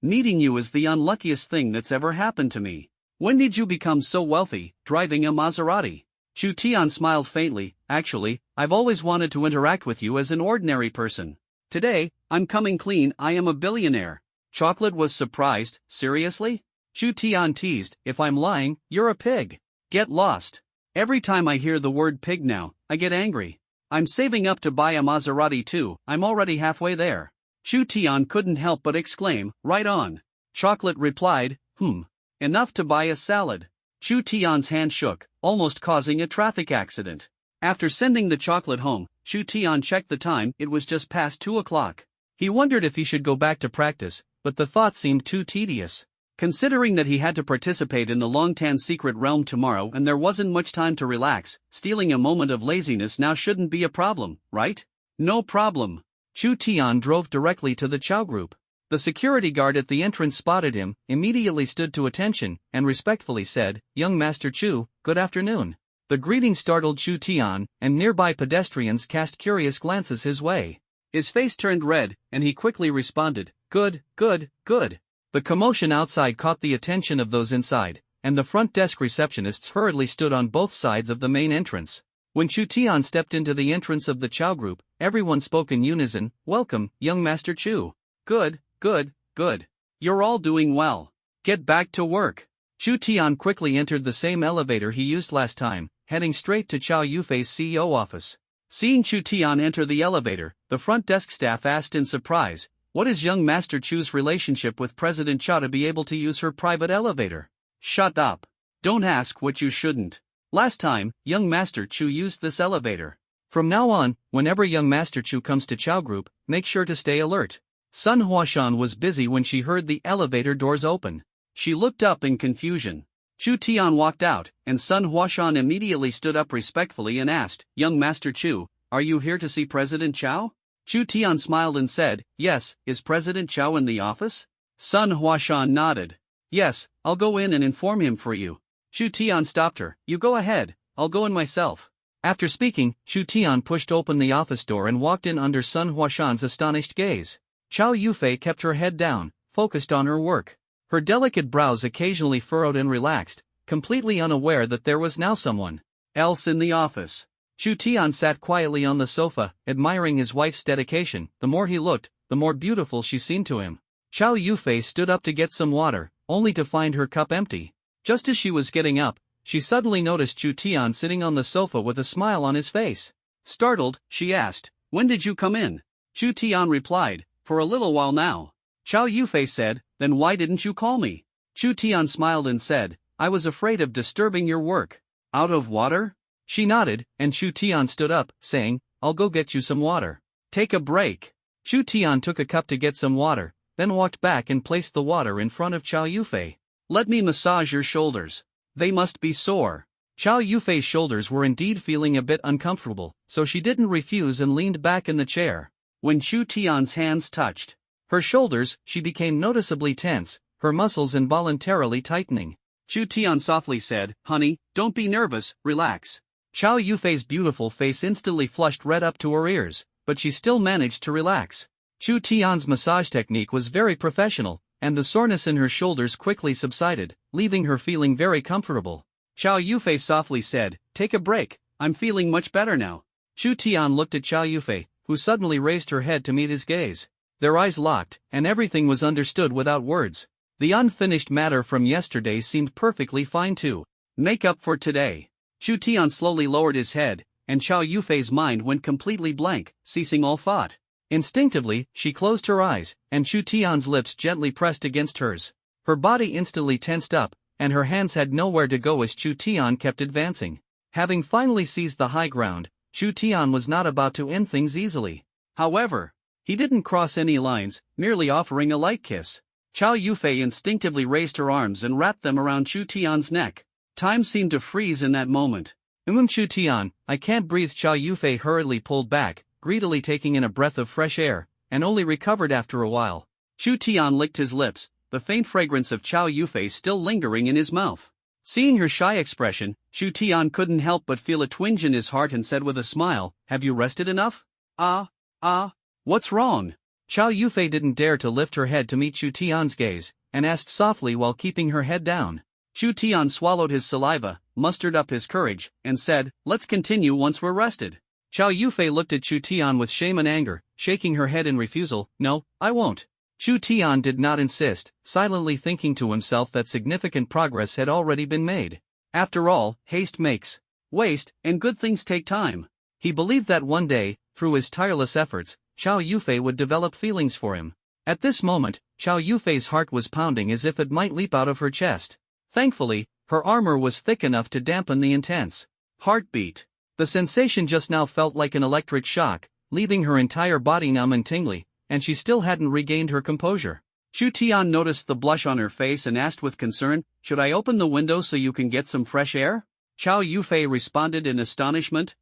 Meeting you is the unluckiest thing that's ever happened to me. When did you become so wealthy, driving a Maserati? Chu Tian smiled faintly, Actually, I've always wanted to interact with you as an ordinary person. Today, I'm coming clean, I am a billionaire. Chocolate was surprised, Seriously? Chu Tian teased, If I'm lying, you're a pig. Get lost. Every time I hear the word pig now, I get angry. I'm saving up to buy a Maserati too, I'm already halfway there. Chu Tian couldn't help but exclaim, Right on. Chocolate replied, Enough to buy a salad. Chu Tian's hand shook, almost causing a traffic accident. After sending the chocolate home, Chu Tian checked the time, it was just past 2 o'clock. He wondered if he should go back to practice, but the thought seemed too tedious. Considering that he had to participate in the Longtan Secret Realm tomorrow and there wasn't much time to relax, stealing a moment of laziness now shouldn't be a problem, right? No problem. Chu Tian drove directly to the Chow Group. The security guard at the entrance spotted him, immediately stood to attention, and respectfully said, Young Master Chu, good afternoon. The greeting startled Chu Tian, and nearby pedestrians cast curious glances his way. His face turned red, and he quickly responded, Good, good, good. The commotion outside caught the attention of those inside, and the front desk receptionists hurriedly stood on both sides of the main entrance. When Chu Tian stepped into the entrance of the Chow group, everyone spoke in unison, "Welcome, young Master Chu." "Good, good, good. You're all doing well. Get back to work." Chu Tian quickly entered the same elevator he used last time, heading straight to Chow Yufei's CEO office. Seeing Chu Tian enter the elevator, the front desk staff asked in surprise, "What is young Master Chu's relationship with President Chow to be able to use her private elevator?" "Shut up. Don't ask what you shouldn't. Last time, young Master Chu used this elevator. From now on, whenever young Master Chu comes to Chow Group, make sure to stay alert." Sun Huashan was busy when she heard the elevator doors open. She looked up in confusion. Chu Tian walked out, and Sun Huashan immediately stood up respectfully and asked, "Young Master Chu, are you here to see President Chow?" Chu Tian smiled and said, "Yes, is President Chow in the office?" Sun Huashan nodded. "Yes, I'll go in and inform him for you." Chu Tian stopped her. "You go ahead, I'll go in myself." After speaking, Chu Tian pushed open the office door and walked in under Sun Huashan's astonished gaze. Chow Yufei kept her head down, focused on her work. Her delicate brows occasionally furrowed and relaxed, completely unaware that there was now someone else in the office. Chu Tian sat quietly on the sofa, admiring his wife's dedication. The more he looked, the more beautiful she seemed to him. Chow Yufei stood up to get some water, only to find her cup empty. Just as she was getting up, she suddenly noticed Chu Tian sitting on the sofa with a smile on his face. Startled, she asked, "When did you come in?" Chu Tian replied, "For a little while now." Chow Yufei said, "Then why didn't you call me?" Chu Tian smiled and said, "I was afraid of disturbing your work." "Out of water?" She nodded, and Chu Tian stood up, saying, "I'll go get you some water. Take a break." Chu Tian took a cup to get some water, then walked back and placed the water in front of Chow Yufei. "Let me massage your shoulders. They must be sore." Chow Yufei's shoulders were indeed feeling a bit uncomfortable, so she didn't refuse and leaned back in the chair. When Chu Tian's hands touched her shoulders, she became noticeably tense, her muscles involuntarily tightening. Chu Tian softly said, "Honey, don't be nervous, relax." Chow Yufei's beautiful face instantly flushed red up to her ears, but she still managed to relax. Chu Tian's massage technique was very professional, and the soreness in her shoulders quickly subsided, leaving her feeling very comfortable. Chow Yufei softly said, "Take a break, I'm feeling much better now." Chu Tian looked at Chow Yufei, who suddenly raised her head to meet his gaze. Their eyes locked, and everything was understood without words. The unfinished matter from yesterday seemed perfectly fine too. Make up for today. Chu Tian slowly lowered his head, and Chow Yufei's mind went completely blank, ceasing all thought. Instinctively, she closed her eyes, and Chu Tian's lips gently pressed against hers. Her body instantly tensed up, and her hands had nowhere to go as Chu Tian kept advancing. Having finally seized the high ground, Chu Tian was not about to end things easily. However, he didn't cross any lines, merely offering a light kiss. Chow Yufei instinctively raised her arms and wrapped them around Chu Tian's neck. Time seemed to freeze in that moment. Chu Tian, I can't breathe." Chow Yufei hurriedly pulled back, greedily taking in a breath of fresh air, and only recovered after a while. Chu Tian licked his lips, the faint fragrance of Chow Yufei still lingering in his mouth. Seeing her shy expression, Chu Tian couldn't help but feel a twinge in his heart and said with a smile, "Have you rested enough?" What's wrong?" Chow Yufei didn't dare to lift her head to meet Chu Tian's gaze, and asked softly while keeping her head down. Chu Tian swallowed his saliva, mustered up his courage, and said, "Let's continue once we're rested." Chow Yufei looked at Chu Tian with shame and anger, shaking her head in refusal. "No, I won't." Chu Tian did not insist, silently thinking to himself that significant progress had already been made. After all, haste makes waste, and good things take time. He believed that one day, through his tireless efforts, Chow Yufei would develop feelings for him. At this moment, Chow Yufei's heart was pounding as if it might leap out of her chest. Thankfully, her armor was thick enough to dampen the intense heartbeat. The sensation just now felt like an electric shock, leaving her entire body numb and tingly, and she still hadn't regained her composure. Chu Tian noticed the blush on her face and asked with concern, "Should I open the window so you can get some fresh air?" Chow Yufei responded in astonishment,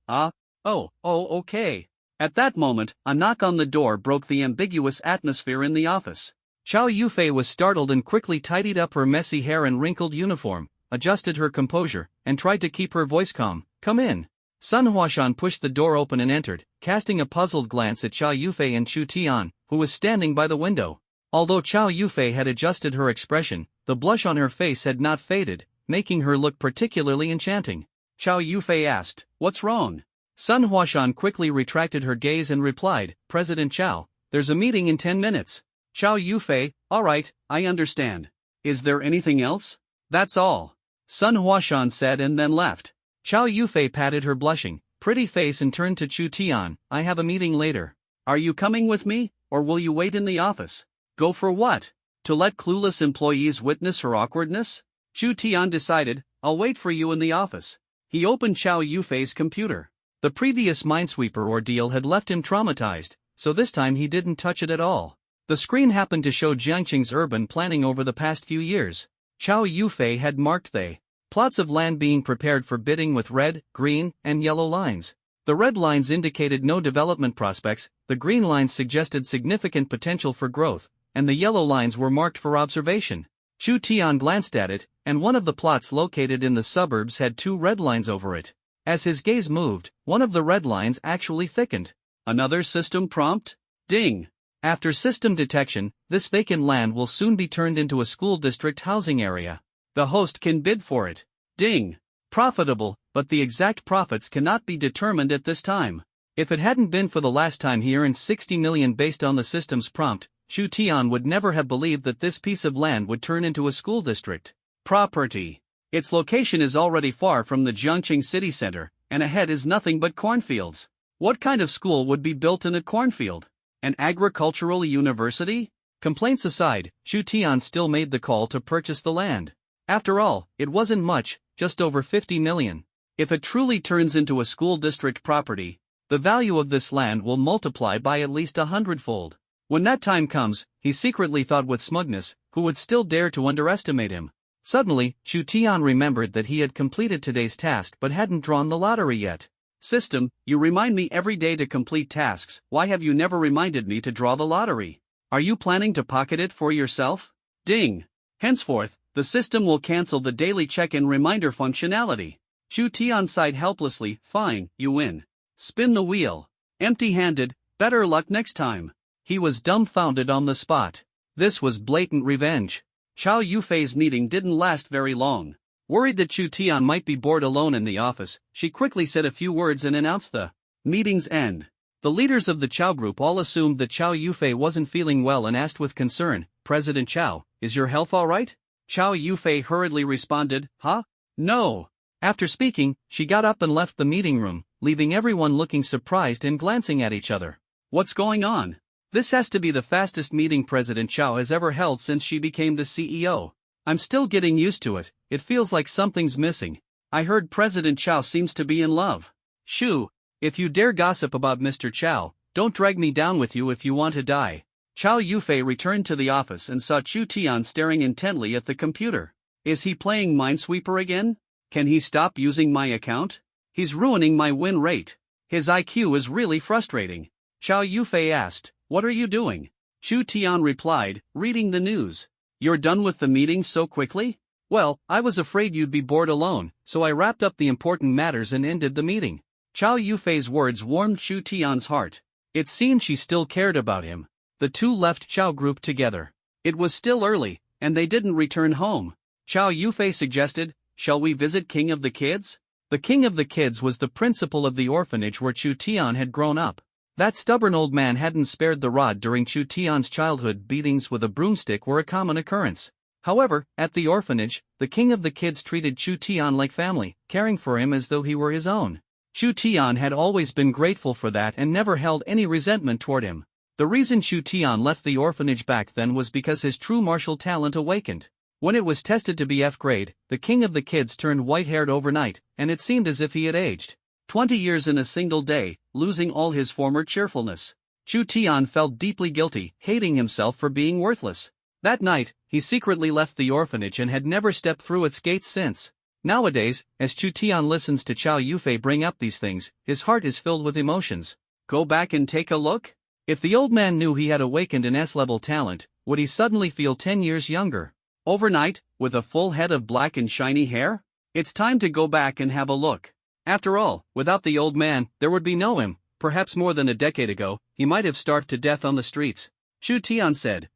okay." At that moment, a knock on the door broke the ambiguous atmosphere in the office. Chow Yufei was startled and quickly tidied up her messy hair and wrinkled uniform, adjusted her composure, and tried to keep her voice calm. "Come in." Sun Huashan pushed the door open and entered, casting a puzzled glance at Chow Yufei and Chu Tian, who was standing by the window. Although Chow Yufei had adjusted her expression, the blush on her face had not faded, making her look particularly enchanting. Chow Yufei asked, "What's wrong?" Sun Huashan quickly retracted her gaze and replied, "President Chow, there's a meeting in 10 minutes. Chow Yufei, alright, I understand. Is there anything else? That's all. Sun Huashan said and then left. Chow Yufei patted her blushing, pretty face and turned to Chu Tian, "I have a meeting later. Are you coming with me, or will you wait in the office?" "Go for what? To let clueless employees witness her awkwardness?" Chu Tian decided, "I'll wait for you in the office." He opened Chow Yufei's computer. The previous Minesweeper ordeal had left him traumatized, so this time he didn't touch it at all. The screen happened to show Jiangqing's urban planning over the past few years. Chow Yufei had marked the plots of land being prepared for bidding with red, green, and yellow lines. The red lines indicated no development prospects, the green lines suggested significant potential for growth, and the yellow lines were marked for observation. Chu Tian glanced at it, and one of the plots located in the suburbs had 2 red lines over it. As his gaze moved, one of the red lines actually thickened. Another system prompt? Ding! After system detection, this vacant land will soon be turned into a school district housing area. The host can bid for it. Ding! Profitable, but the exact profits cannot be determined at this time. If it hadn't been for the last time he earned 60 million based on the system's prompt, Chu Tian would never have believed that this piece of land would turn into a school district. Property. Its location is already far from the Jiangqing city center, and ahead is nothing but cornfields. What kind of school would be built in a cornfield? An agricultural university? Complaints aside, Chu Tian still made the call to purchase the land. After all, it wasn't much, just over 50 million. If it truly turns into a school district property, the value of this land will multiply by at least 100-fold. When that time comes, he secretly thought with smugness, who would still dare to underestimate him? Suddenly, Chu Tian remembered that he had completed today's task but hadn't drawn the lottery yet. System, you remind me every day to complete tasks, why have you never reminded me to draw the lottery? Are you planning to pocket it for yourself? Ding! Henceforth, the system will cancel the daily check-in reminder functionality. Chu Tian sighed helplessly, "Fine, you win. Spin the wheel. Empty-handed, better luck next time." He was dumbfounded on the spot. This was blatant revenge. Chow Yufei's meeting didn't last very long. Worried that Chu Tian might be bored alone in the office, she quickly said a few words and announced the meeting's end. The leaders of the Chow group all assumed that Chow Yufei wasn't feeling well and asked with concern, "President Chow, is your health all right?" Chow Yufei hurriedly responded, "Huh? No." After speaking, she got up and left the meeting room, leaving everyone looking surprised and glancing at each other. What's going on? This has to be the fastest meeting President Chow has ever held since she became the CEO. I'm still getting used to it, it feels like something's missing. I heard President Chow seems to be in love. Shoo, if you dare gossip about Mr. Chow, don't drag me down with you if you want to die. Chow Yufei returned to the office and saw Chu Tian staring intently at the computer. Is he playing Minesweeper again? Can he stop using my account? He's ruining my win rate. His IQ is really frustrating. Chow Yufei asked, "What are you doing?" Chu Tian replied, "Reading the news." "You're done with the meeting so quickly?" "Well, I was afraid you'd be bored alone, so I wrapped up the important matters and ended the meeting." Chow Yufei's words warmed Chu Tian's heart. It seemed she still cared about him. The two left Chow group together. It was still early, and they didn't return home. Chow Yufei suggested, "Shall we visit King of the Kids?" The King of the Kids was the principal of the orphanage where Chu Tian had grown up. That stubborn old man hadn't spared the rod during Chu Tian's childhood. Beatings with a broomstick were a common occurrence. However, at the orphanage, the King of the Kids treated Chu Tian like family, caring for him as though he were his own. Chu Tian had always been grateful for that and never held any resentment toward him. The reason Chu Tian left the orphanage back then was because his true martial talent awakened. When it was tested to be F grade, the King of the Kids turned white-haired overnight, and it seemed as if he had aged 20 years in a single day, losing all his former cheerfulness. Chu Tian felt deeply guilty, hating himself for being worthless. That night, he secretly left the orphanage and had never stepped through its gates since. Nowadays, as Chu Tian listens to Chow Yufei bring up these things, his heart is filled with emotions. Go back and take a look? If the old man knew he had awakened an S-level talent, would he suddenly feel 10 years younger? Overnight, with a full head of black and shiny hair? It's time to go back and have a look. After all, without the old man, there would be no him. Perhaps more than a decade ago, he might have starved to death on the streets. Chu Tian said,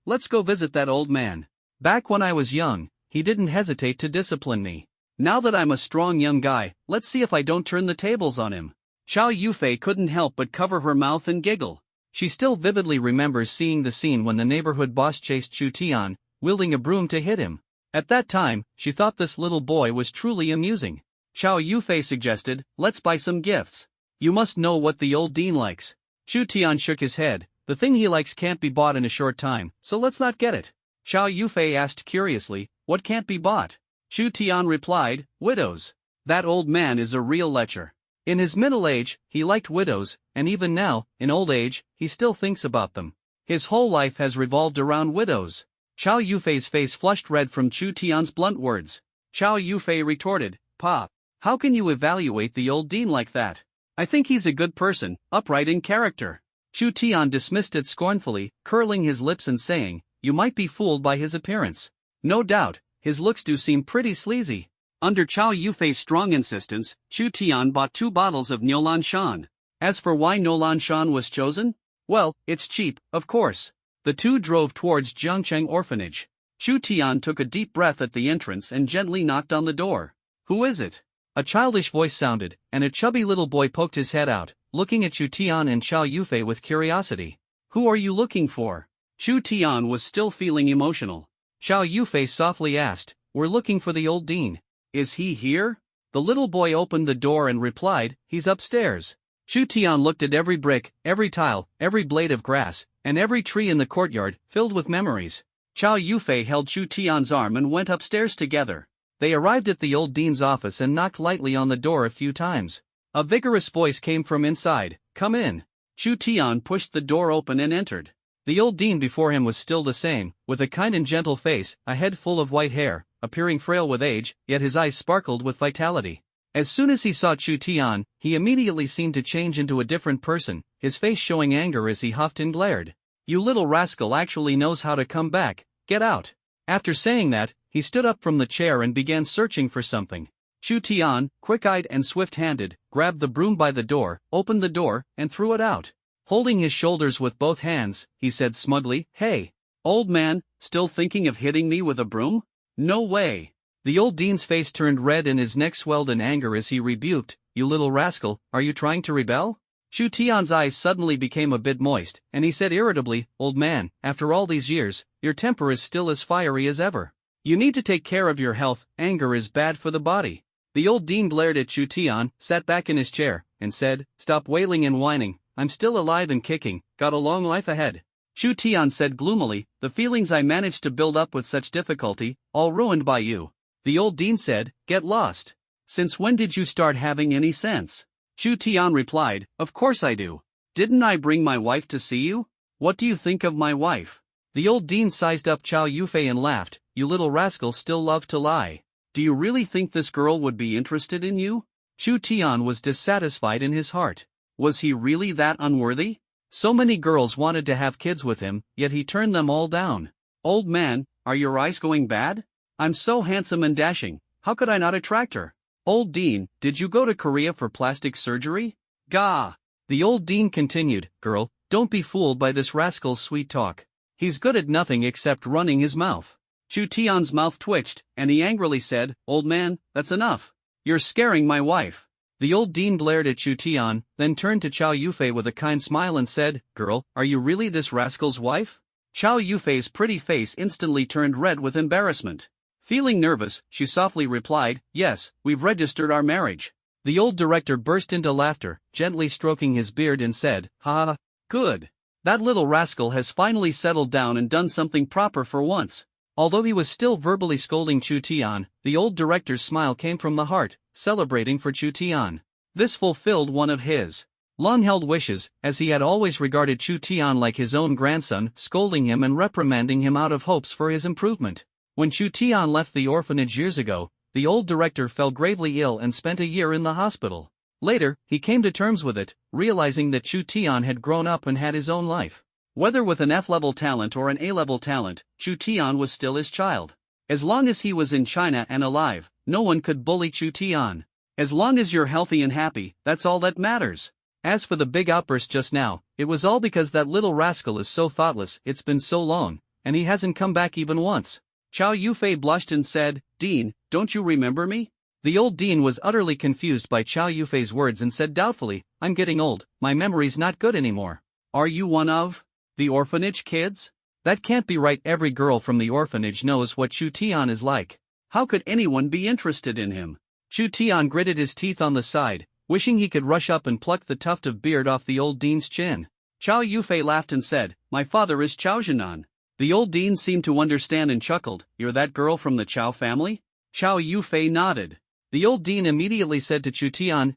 let's go visit that old man. Back when I was young, he didn't hesitate to discipline me. Now that I'm a strong young guy, let's see if I don't turn the tables on him. Chow Yufei couldn't help but cover her mouth and giggle. She still vividly remembers seeing the scene when the neighborhood boss chased Chu Tian, wielding a broom to hit him. At that time, she thought this little boy was truly amusing. Chow Yufei suggested, let's buy some gifts. You must know what the old dean likes. Chu Tian shook his head. The thing he likes can't be bought in a short time, so let's not get it. Chow Yufei asked curiously, what can't be bought? Chu Tian replied, widows. That old man is a real lecher. In his middle age, he liked widows, and even now, in old age, he still thinks about them. His whole life has revolved around widows. Chow Yufei's face flushed red from Chu Tian's blunt words. Chow Yufei retorted, Pa, how can you evaluate the old dean like that? I think he's a good person, upright in character. Chu Tian dismissed it scornfully, curling his lips and saying, you might be fooled by his appearance. No doubt, his looks do seem pretty sleazy. Under Chow Yufei's strong insistence, Chu Tian bought 2 bottles of Nolan Shan. As for why Nolan Shan was chosen? Well, it's cheap, of course. The two drove towards Jiangcheng Orphanage. Chu Tian took a deep breath at the entrance and gently knocked on the door. Who is it? A childish voice sounded, and a chubby little boy poked his head out, looking at Chu Tian and Chow Yufei with curiosity. Who are you looking for? Chu Tian was still feeling emotional. Chow Yufei softly asked, we're looking for the old dean. Is he here? The little boy opened the door and replied, he's upstairs. Chu Tian looked at every brick, every tile, every blade of grass, and every tree in the courtyard, filled with memories. Chow Yufei held Chu Tian's arm and went upstairs together. They arrived at the old dean's office and knocked lightly on the door a few times. A vigorous voice came from inside, come in. Chu Tian pushed the door open and entered. The old dean before him was still the same, with a kind and gentle face, a head full of white hair, appearing frail with age, yet his eyes sparkled with vitality. As soon as he saw Chu Tian, he immediately seemed to change into a different person, his face showing anger as he huffed and glared. You little rascal actually knows how to come back, get out. After saying that, he stood up from the chair and began searching for something. Chu Tian, quick-eyed and swift-handed, grabbed the broom by the door, opened the door, and threw it out. Holding his shoulders with both hands, he said smugly, hey, old man, still thinking of hitting me with a broom? No way. The old dean's face turned red and his neck swelled in anger as he rebuked, you little rascal, are you trying to rebel? Chu Tian's eyes suddenly became a bit moist, and he said irritably, old man, after all these years, your temper is still as fiery as ever. You need to take care of your health, anger is bad for the body. The old dean glared at Chu Tian, sat back in his chair, and said, stop wailing and whining, I'm still alive and kicking, got a long life ahead. Chu Tian said gloomily, the feelings I managed to build up with such difficulty, all ruined by you. The old dean said, get lost. Since when did you start having any sense? Chu Tian replied, of course I do. Didn't I bring my wife to see you? What do you think of my wife? The old dean sized up Chow Yufei and laughed, you little rascal still love to lie. Do you really think this girl would be interested in you? Chu Tian was dissatisfied in his heart. Was he really that unworthy? So many girls wanted to have kids with him, yet he turned them all down. Old man, are your eyes going bad? I'm so handsome and dashing, how could I not attract her? Old dean, did you go to Korea for plastic surgery? Gah! The old dean continued, girl, don't be fooled by this rascal's sweet talk. He's good at nothing except running his mouth. Chu Tian's mouth twitched, and he angrily said, old man, that's enough. You're scaring my wife. The old dean glared at Chu Tian, then turned to Chow Yufei with a kind smile and said, girl, are you really this rascal's wife? Chow Yufei's pretty face instantly turned red with embarrassment. Feeling nervous, she softly replied, yes, we've registered our marriage. The old director burst into laughter, gently stroking his beard and said, ha, good. That little rascal has finally settled down and done something proper for once. Although he was still verbally scolding Chu Tian, the old director's smile came from the heart, celebrating for Chu Tian. This fulfilled one of his long-held wishes, as he had always regarded Chu Tian like his own grandson, scolding him and reprimanding him out of hopes for his improvement. When Chu Tian left the orphanage years ago, the old director fell gravely ill and spent a year in the hospital. Later, he came to terms with it, realizing that Chu Tian had grown up and had his own life. Whether with an F-level talent or an A-level talent, Chu Tian was still his child. As long as he was in China and alive, no one could bully Chu Tian. As long as you're healthy and happy, that's all that matters. As for the big outburst just now, it was all because that little rascal is so thoughtless, it's been so long, and he hasn't come back even once. Chow Yufei blushed and said, Dean, don't you remember me? The old dean was utterly confused by Chow Yufei's words and said doubtfully, I'm getting old, my memory's not good anymore. Are you one of the orphanage kids? That can't be right. Every girl from the orphanage knows what Chu Tian is like. How could anyone be interested in him? Chu Tian gritted his teeth on the side, wishing he could rush up and pluck the tuft of beard off the old dean's chin. Chow Yufei laughed and said, my father is Chow Zhenan. The old dean seemed to understand and chuckled, you're that girl from the Chow family? Chow Yufei nodded. The old dean immediately said to Chu Tian,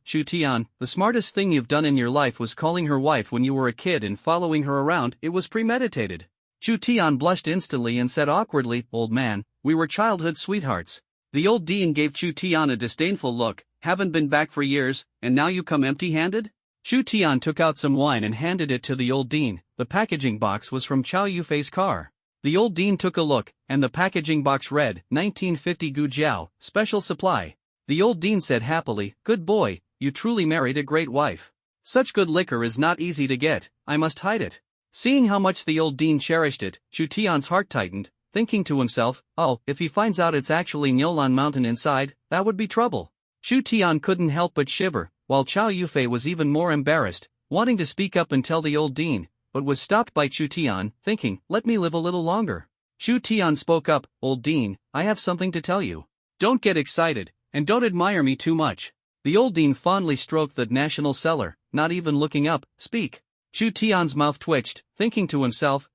the smartest thing you've done in your life was calling her wife when you were a kid and following her around. It was premeditated. Chu Tian blushed instantly and said awkwardly, old man, we were childhood sweethearts. The old dean gave Chu Tian a disdainful look, haven't been back for years, and now you come empty-handed? Chu Tian took out some wine and handed it to the old dean. The packaging box was from Chow Yufei's car. The old dean took a look, and the packaging box read, 1950 Gujiao, special supply. The old dean said happily, good boy, you truly married a great wife. Such good liquor is not easy to get, I must hide it. Seeing how much the old dean cherished it, Chu Tian's heart tightened, thinking to himself, oh, if he finds out it's actually Nyolan Mountain inside, that would be trouble. Chu Tian couldn't help but shiver, while Chow Yufei was even more embarrassed, wanting to speak up and tell the old dean, but was stopped by Chu Tian, thinking, let me live a little longer. Chu Tian spoke up, old dean, I have something to tell you. Don't get excited, and don't admire me too much. The old dean fondly stroked the national cellar, not even looking up, speak. Chu Tian's mouth twitched, thinking to himself,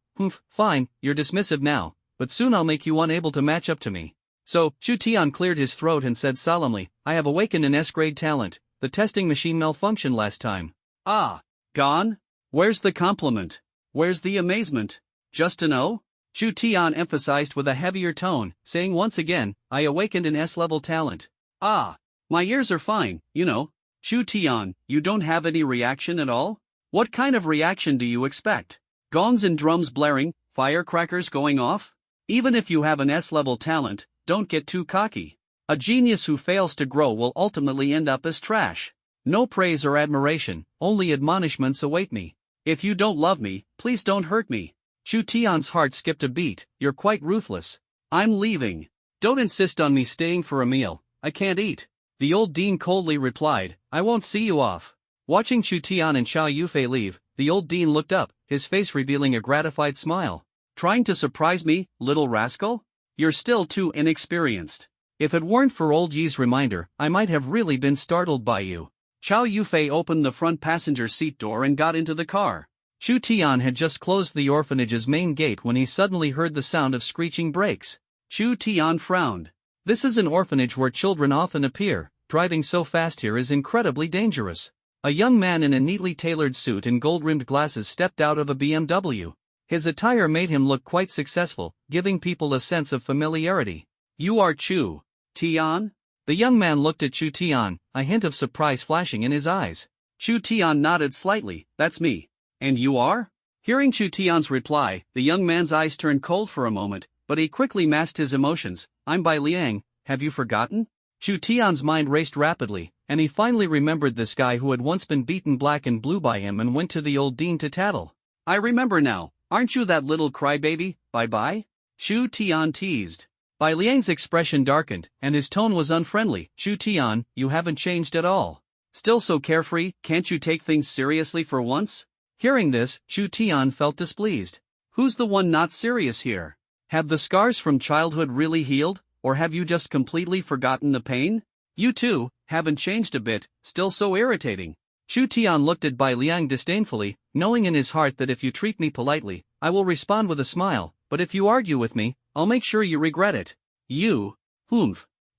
fine, you're dismissive now, but soon I'll make you unable to match up to me. So, Chu Tian cleared his throat and said solemnly, I have awakened an S-grade talent, the testing machine malfunctioned last time. Ah, gone? Where's the compliment? Where's the amazement? Just to know? Chu Tian emphasized with a heavier tone, saying once again, I awakened an S-level talent. Ah, my ears are fine, you know. Chu Tian, you don't have any reaction at all? What kind of reaction do you expect? Gongs and drums blaring, firecrackers going off? Even if you have an S-level talent, don't get too cocky. A genius who fails to grow will ultimately end up as trash. No praise or admiration, only admonishments await me. If you don't love me, please don't hurt me. Chu Tian's heart skipped a beat, you're quite ruthless. I'm leaving. Don't insist on me staying for a meal, I can't eat. The old dean coldly replied, I won't see you off. Watching Chu Tian and Chow Yufei leave, the old dean looked up, his face revealing a gratified smile. Trying to surprise me, little rascal? You're still too inexperienced. If it weren't for old Yi's reminder, I might have really been startled by you. Chow Yufei opened the front passenger seat door and got into the car. Chu Tian had just closed the orphanage's main gate when he suddenly heard the sound of screeching brakes. Chu Tian frowned. This is an orphanage where children often appear. Driving so fast here is incredibly dangerous. A young man in a neatly tailored suit and gold-rimmed glasses stepped out of a BMW. His attire made him look quite successful, giving people a sense of familiarity. You are Chu Tian? The young man looked at Chu Tian, a hint of surprise flashing in his eyes. Chu Tian nodded slightly, that's me. And you are? Hearing Chu Tian's reply, the young man's eyes turned cold for a moment, but he quickly masked his emotions. I'm Bai Liang, have you forgotten? Chu Tian's mind raced rapidly, and he finally remembered this guy who had once been beaten black and blue by him and went to the old dean to tattle. I remember now, aren't you that little crybaby, Bai? Chu Tian teased. Bai Liang's expression darkened, and his tone was unfriendly. Chu Tian, you haven't changed at all. Still so carefree, can't you take things seriously for once? Hearing this, Chu Tian felt displeased. Who's the one not serious here? Have the scars from childhood really healed, or have you just completely forgotten the pain? You too, haven't changed a bit, still so irritating. Chu Tian looked at Bai Liang disdainfully, knowing in his heart that if you treat me politely, I will respond with a smile, but if you argue with me, I'll make sure you regret it. You?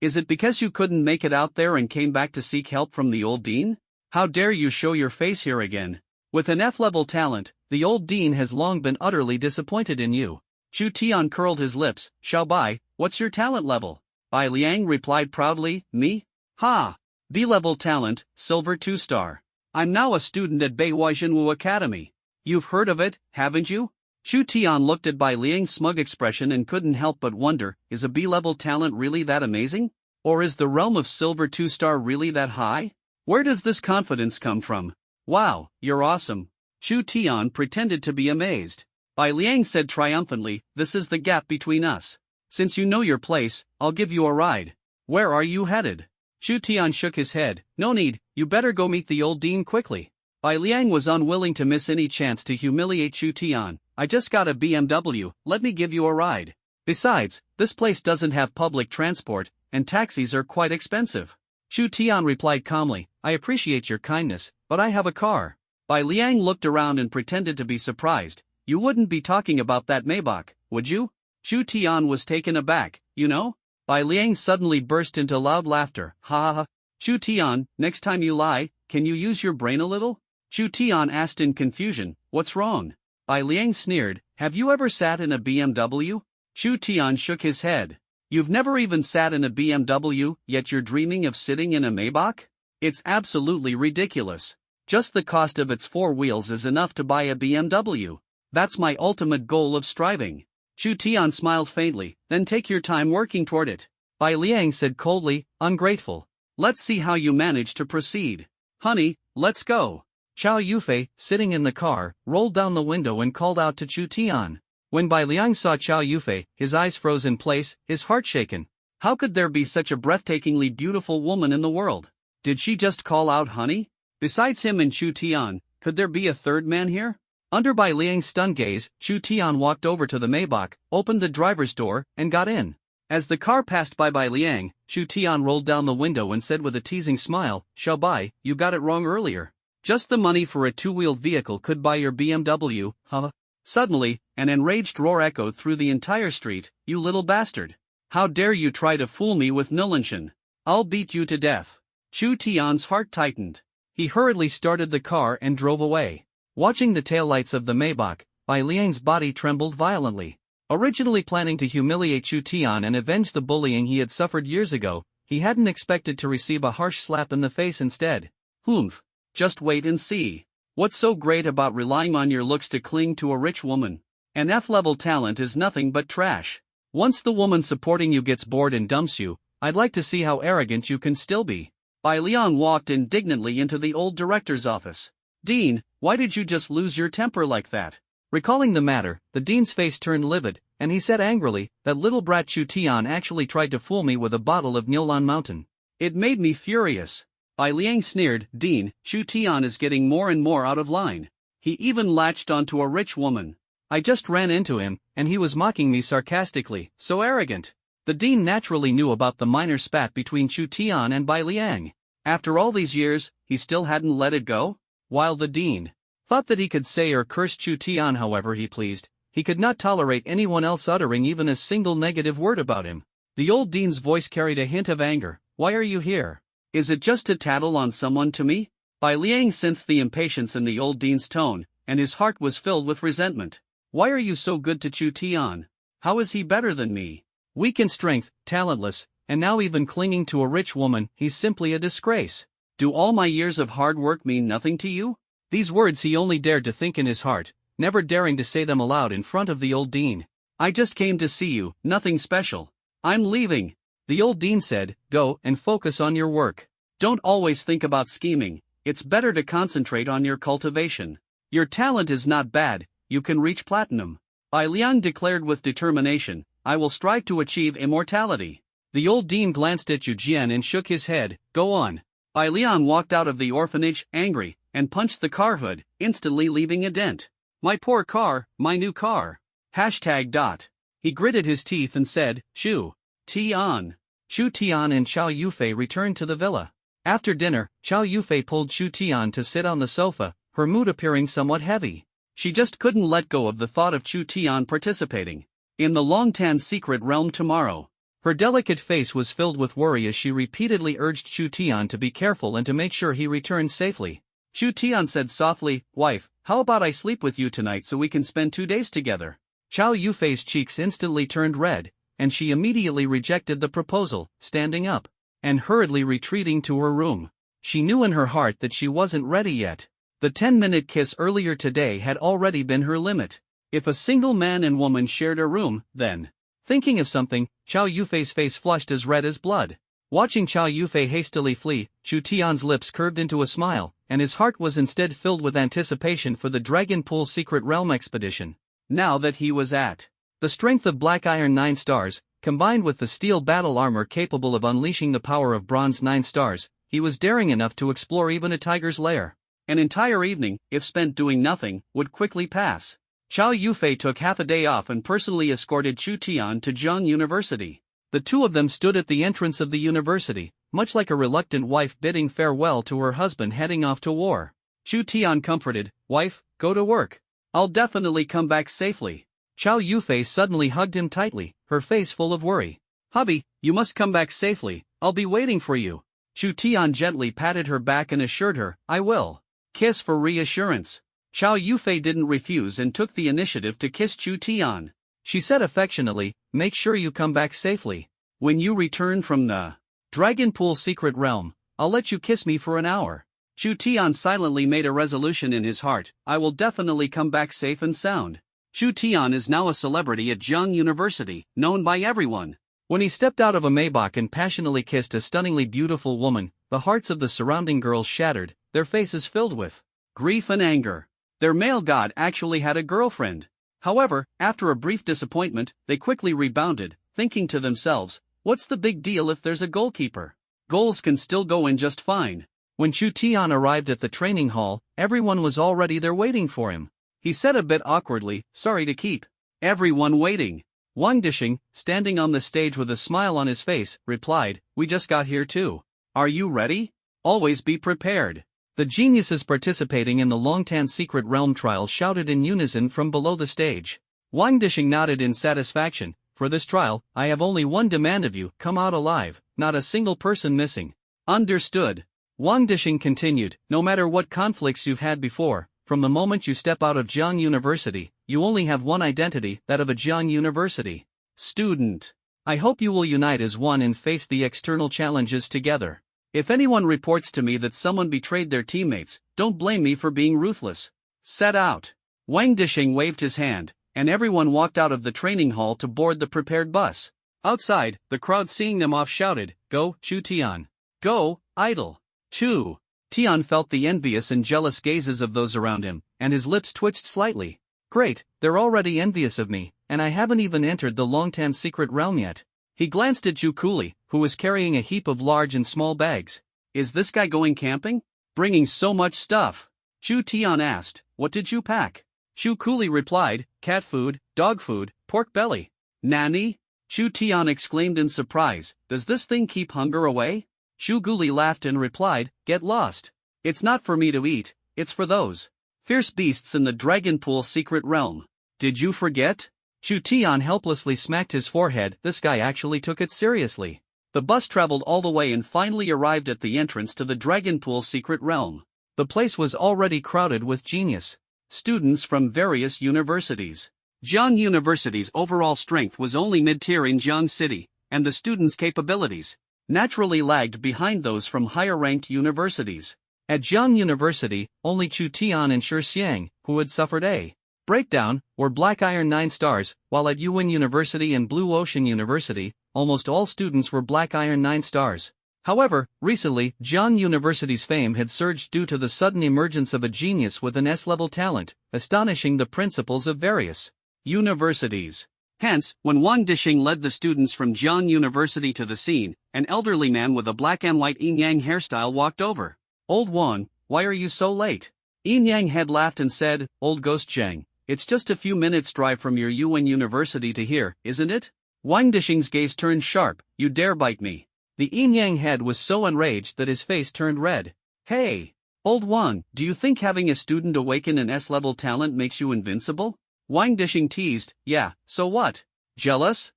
Is it because you couldn't make it out there and came back to seek help from the old dean? How dare you show your face here again? With an F-level talent, the old dean has long been utterly disappointed in you. Chu Tian curled his lips. Xiao Bai, what's your talent level? Bai Liang replied proudly, me? Ha! B-level talent, silver 2-star. I'm now a student at Beihua Jinwu Academy. You've heard of it, haven't you? Chu Tian looked at Bai Liang's smug expression and couldn't help but wonder, is a B-level talent really that amazing? Or is the realm of silver 2-star really that high? Where does this confidence come from? Wow, you're awesome. Chu Tian pretended to be amazed. Bai Liang said triumphantly, this is the gap between us. Since you know your place, I'll give you a ride. Where are you headed? Chu Tian shook his head. No need, you better go meet the old dean quickly. Bai Liang was unwilling to miss any chance to humiliate Chu Tian. I just got a BMW, let me give you a ride. Besides, this place doesn't have public transport, and taxis are quite expensive. Chu Tian replied calmly, I appreciate your kindness, but I have a car. Bai Liang looked around and pretended to be surprised. You wouldn't be talking about that Maybach, would you? Chu Tian was taken aback. You know? Bai Liang suddenly burst into loud laughter. Ha ha ha. Chu Tian, next time you lie, can you use your brain a little? Chu Tian asked in confusion, what's wrong? Bai Liang sneered, have you ever sat in a BMW? Chu Tian shook his head. You've never even sat in a BMW, yet you're dreaming of sitting in a Maybach? It's absolutely ridiculous. Just the cost of its 4 wheels is enough to buy a BMW. That's my ultimate goal of striving. Chu Tian smiled faintly, then take your time working toward it. Bai Liang said coldly, ungrateful. Let's see how you manage to proceed. Honey, let's go. Chow Yufei, sitting in the car, rolled down the window and called out to Chu Tian. When Bai Liang saw Chow Yufei, his eyes froze in place, his heart shaken. How could there be such a breathtakingly beautiful woman in the world? Did she just call out honey? Besides him and Chu Tian, could there be a third man here? Under Bai Liang's stunned gaze, Chu Tian walked over to the Maybach, opened the driver's door, and got in. As the car passed by Bai Liang, Chu Tian rolled down the window and said with a teasing smile, Xiao Bai, you got it wrong earlier. Just the money for a 2-wheeled vehicle could buy your BMW, huh? Suddenly, an enraged roar echoed through the entire street, you little bastard. How dare you try to fool me with Nilenshan? I'll beat you to death. Chu Tian's heart tightened. He hurriedly started the car and drove away. Watching the taillights of the Maybach, Bai Liang's body trembled violently. Originally planning to humiliate Chu Tian and avenge the bullying he had suffered years ago, he hadn't expected to receive a harsh slap in the face instead. Humph. Just wait and see. What's so great about relying on your looks to cling to a rich woman? An F-level talent is nothing but trash. Once the woman supporting you gets bored and dumps you, I'd like to see how arrogant you can still be. Bai Liang walked indignantly into the old director's office. Dean, why did you just lose your temper like that? Recalling the matter, the dean's face turned livid, and he said angrily, that little brat Chu Tian actually tried to fool me with a bottle of Niulan Mountain. It made me furious. Bai Liang sneered, Dean, Chu Tian is getting more and more out of line. He even latched onto a rich woman. I just ran into him, and he was mocking me sarcastically, so arrogant. The dean naturally knew about the minor spat between Chu Tian and Bai Liang. After all these years, he still hadn't let it go? While the dean thought that he could say or curse Chu Tian however he pleased, he could not tolerate anyone else uttering even a single negative word about him. The old dean's voice carried a hint of anger. Why are you here? Is it just to tattle on someone to me? Bai Liang sensed the impatience in the old dean's tone, and his heart was filled with resentment. Why are you so good to Chu Tian? How is he better than me? Weak in strength, talentless, and now even clinging to a rich woman, he's simply a disgrace. Do all my years of hard work mean nothing to you? These words he only dared to think in his heart, never daring to say them aloud in front of the old dean. I just came to see you, nothing special. I'm leaving. The old dean said, go and focus on your work. Don't always think about scheming, it's better to concentrate on your cultivation. Your talent is not bad, you can reach platinum. Bai Liang declared with determination, I will strive to achieve immortality. The old dean glanced at Yu Jian and shook his head, go on. Bai Liang walked out of the orphanage, angry, and punched the car hood, instantly leaving a dent. My poor car, my new car. #. He gritted his teeth and said, Chu Tian. Chu Tian and Chow Yufei returned to the villa. After dinner, Chow Yufei pulled Chu Tian to sit on the sofa, her mood appearing somewhat heavy. She just couldn't let go of the thought of Chu Tian participating in the Longtan secret realm tomorrow. Her delicate face was filled with worry as she repeatedly urged Chu Tian to be careful and to make sure he returned safely. Chu Tian said softly, Wife, how about I sleep with you tonight so we can spend 2 days together? Chow Yufei's cheeks instantly turned red, and she immediately rejected the proposal, standing up and hurriedly retreating to her room. She knew in her heart that she wasn't ready yet. The 10-minute kiss earlier today had already been her limit. If a single man and woman shared a room, then... Thinking of something, Chow Yufei's face flushed as red as blood. Watching Chow Yufei hastily flee, Chu Tian's lips curved into a smile, and his heart was instead filled with anticipation for the Dragon Pool Secret Realm expedition. Now that he was at the strength of Black Iron 9 stars, combined with the steel battle armor capable of unleashing the power of bronze 9 stars, he was daring enough to explore even a tiger's lair. An entire evening, if spent doing nothing, would quickly pass. Chow Yufei took half a day off and personally escorted Chu Tian to Zhang University. The two of them stood at the entrance of the university, much like a reluctant wife bidding farewell to her husband heading off to war. Chu Tian comforted, "Wife, go to work. I'll definitely come back safely." Chow Yufei suddenly hugged him tightly, her face full of worry. "Hubby, you must come back safely, I'll be waiting for you." Chu Tian gently patted her back and assured her, "I will." Kiss for reassurance. Chow Yufei didn't refuse and took the initiative to kiss Chu Tian. She said affectionately, "Make sure you come back safely. When you return from the Dragon Pool Secret Realm, I'll let you kiss me for an hour." Chu Tian silently made a resolution in his heart, "I will definitely come back safe and sound." Chu Tian is now a celebrity at Zhang University, known by everyone. When he stepped out of a Maybach and passionately kissed a stunningly beautiful woman, the hearts of the surrounding girls shattered, their faces filled with grief and anger. Their male god actually had a girlfriend. However, after a brief disappointment, they quickly rebounded, thinking to themselves, "What's the big deal if there's a goalkeeper? Goals can still go in just fine." When Chu Tian arrived at the training hall, everyone was already there waiting for him. He said a bit awkwardly, "Sorry to keep everyone waiting." Wang Disheng, standing on the stage with a smile on his face, replied, "We just got here too. Are you ready? Always be prepared." The geniuses participating in the Longtan Secret Realm trial shouted in unison from below the stage. Wang Disheng nodded in satisfaction. "For this trial, I have only one demand of you, come out alive, not a single person missing." "Understood." Wang Disheng continued, "No matter what conflicts you've had before, from the moment you step out of Zhang University, you only have one identity, that of a Zhang University student. I hope you will unite as one and face the external challenges together. If anyone reports to me that someone betrayed their teammates, don't blame me for being ruthless. Set out." Wang Disheng waved his hand, and everyone walked out of the training hall to board the prepared bus. Outside, the crowd seeing them off shouted, "Go, Chu Tian. Go, idol." Chu Tian felt the envious and jealous gazes of those around him, and his lips twitched slightly. "Great, they're already envious of me, and I haven't even entered the Longtan Secret Realm yet." He glanced at Zhu Kuli, who was carrying a heap of large and small bags. "Is this guy going camping? Bringing so much stuff?" Chu Tian asked, "What did you pack?" Zhu Kuli replied, "Cat food, dog food, pork belly." "Nani?" Chu Tian exclaimed in surprise, "Does this thing keep hunger away?" Zhu Kuli laughed and replied, "Get lost. It's not for me to eat, it's for those fierce beasts in the Dragon Pool Secret Realm. Did you forget?" Chu Tian helplessly smacked his forehead. This guy actually took it seriously. The bus traveled all the way and finally arrived at the entrance to the Dragon Pool Secret Realm. The place was already crowded with genius students from various universities. Zhang University's overall strength was only mid-tier in Zhang City, and the students' capabilities naturally lagged behind those from higher-ranked universities. At Zhang University, only Chu Tian and Shi Xiang, who had suffered a breakdown, were Black Iron 9 stars, while at Yuan University and Blue Ocean University, almost all students were Black Iron 9 stars. However, recently, Zhang University's fame had surged due to the sudden emergence of a genius with an S-level talent, astonishing the principals of various universities. Hence, when Wang Disheng led the students from Zhang University to the scene, an elderly man with a black and white yin-yang hairstyle walked over. "Old Wang, why are you so late?" Yin-yang had laughed and said, "Old Ghost Zhang, it's just a few minutes' drive from your Yuan University to here, isn't it?" Wang Disheng's gaze turned sharp. "You dare bite me?" The yin-yang head was so enraged that his face turned red. "Hey! Old Wang, do you think having a student awaken an S-level talent makes you invincible?" Wang Disheng teased. "Yeah, so what? Jealous?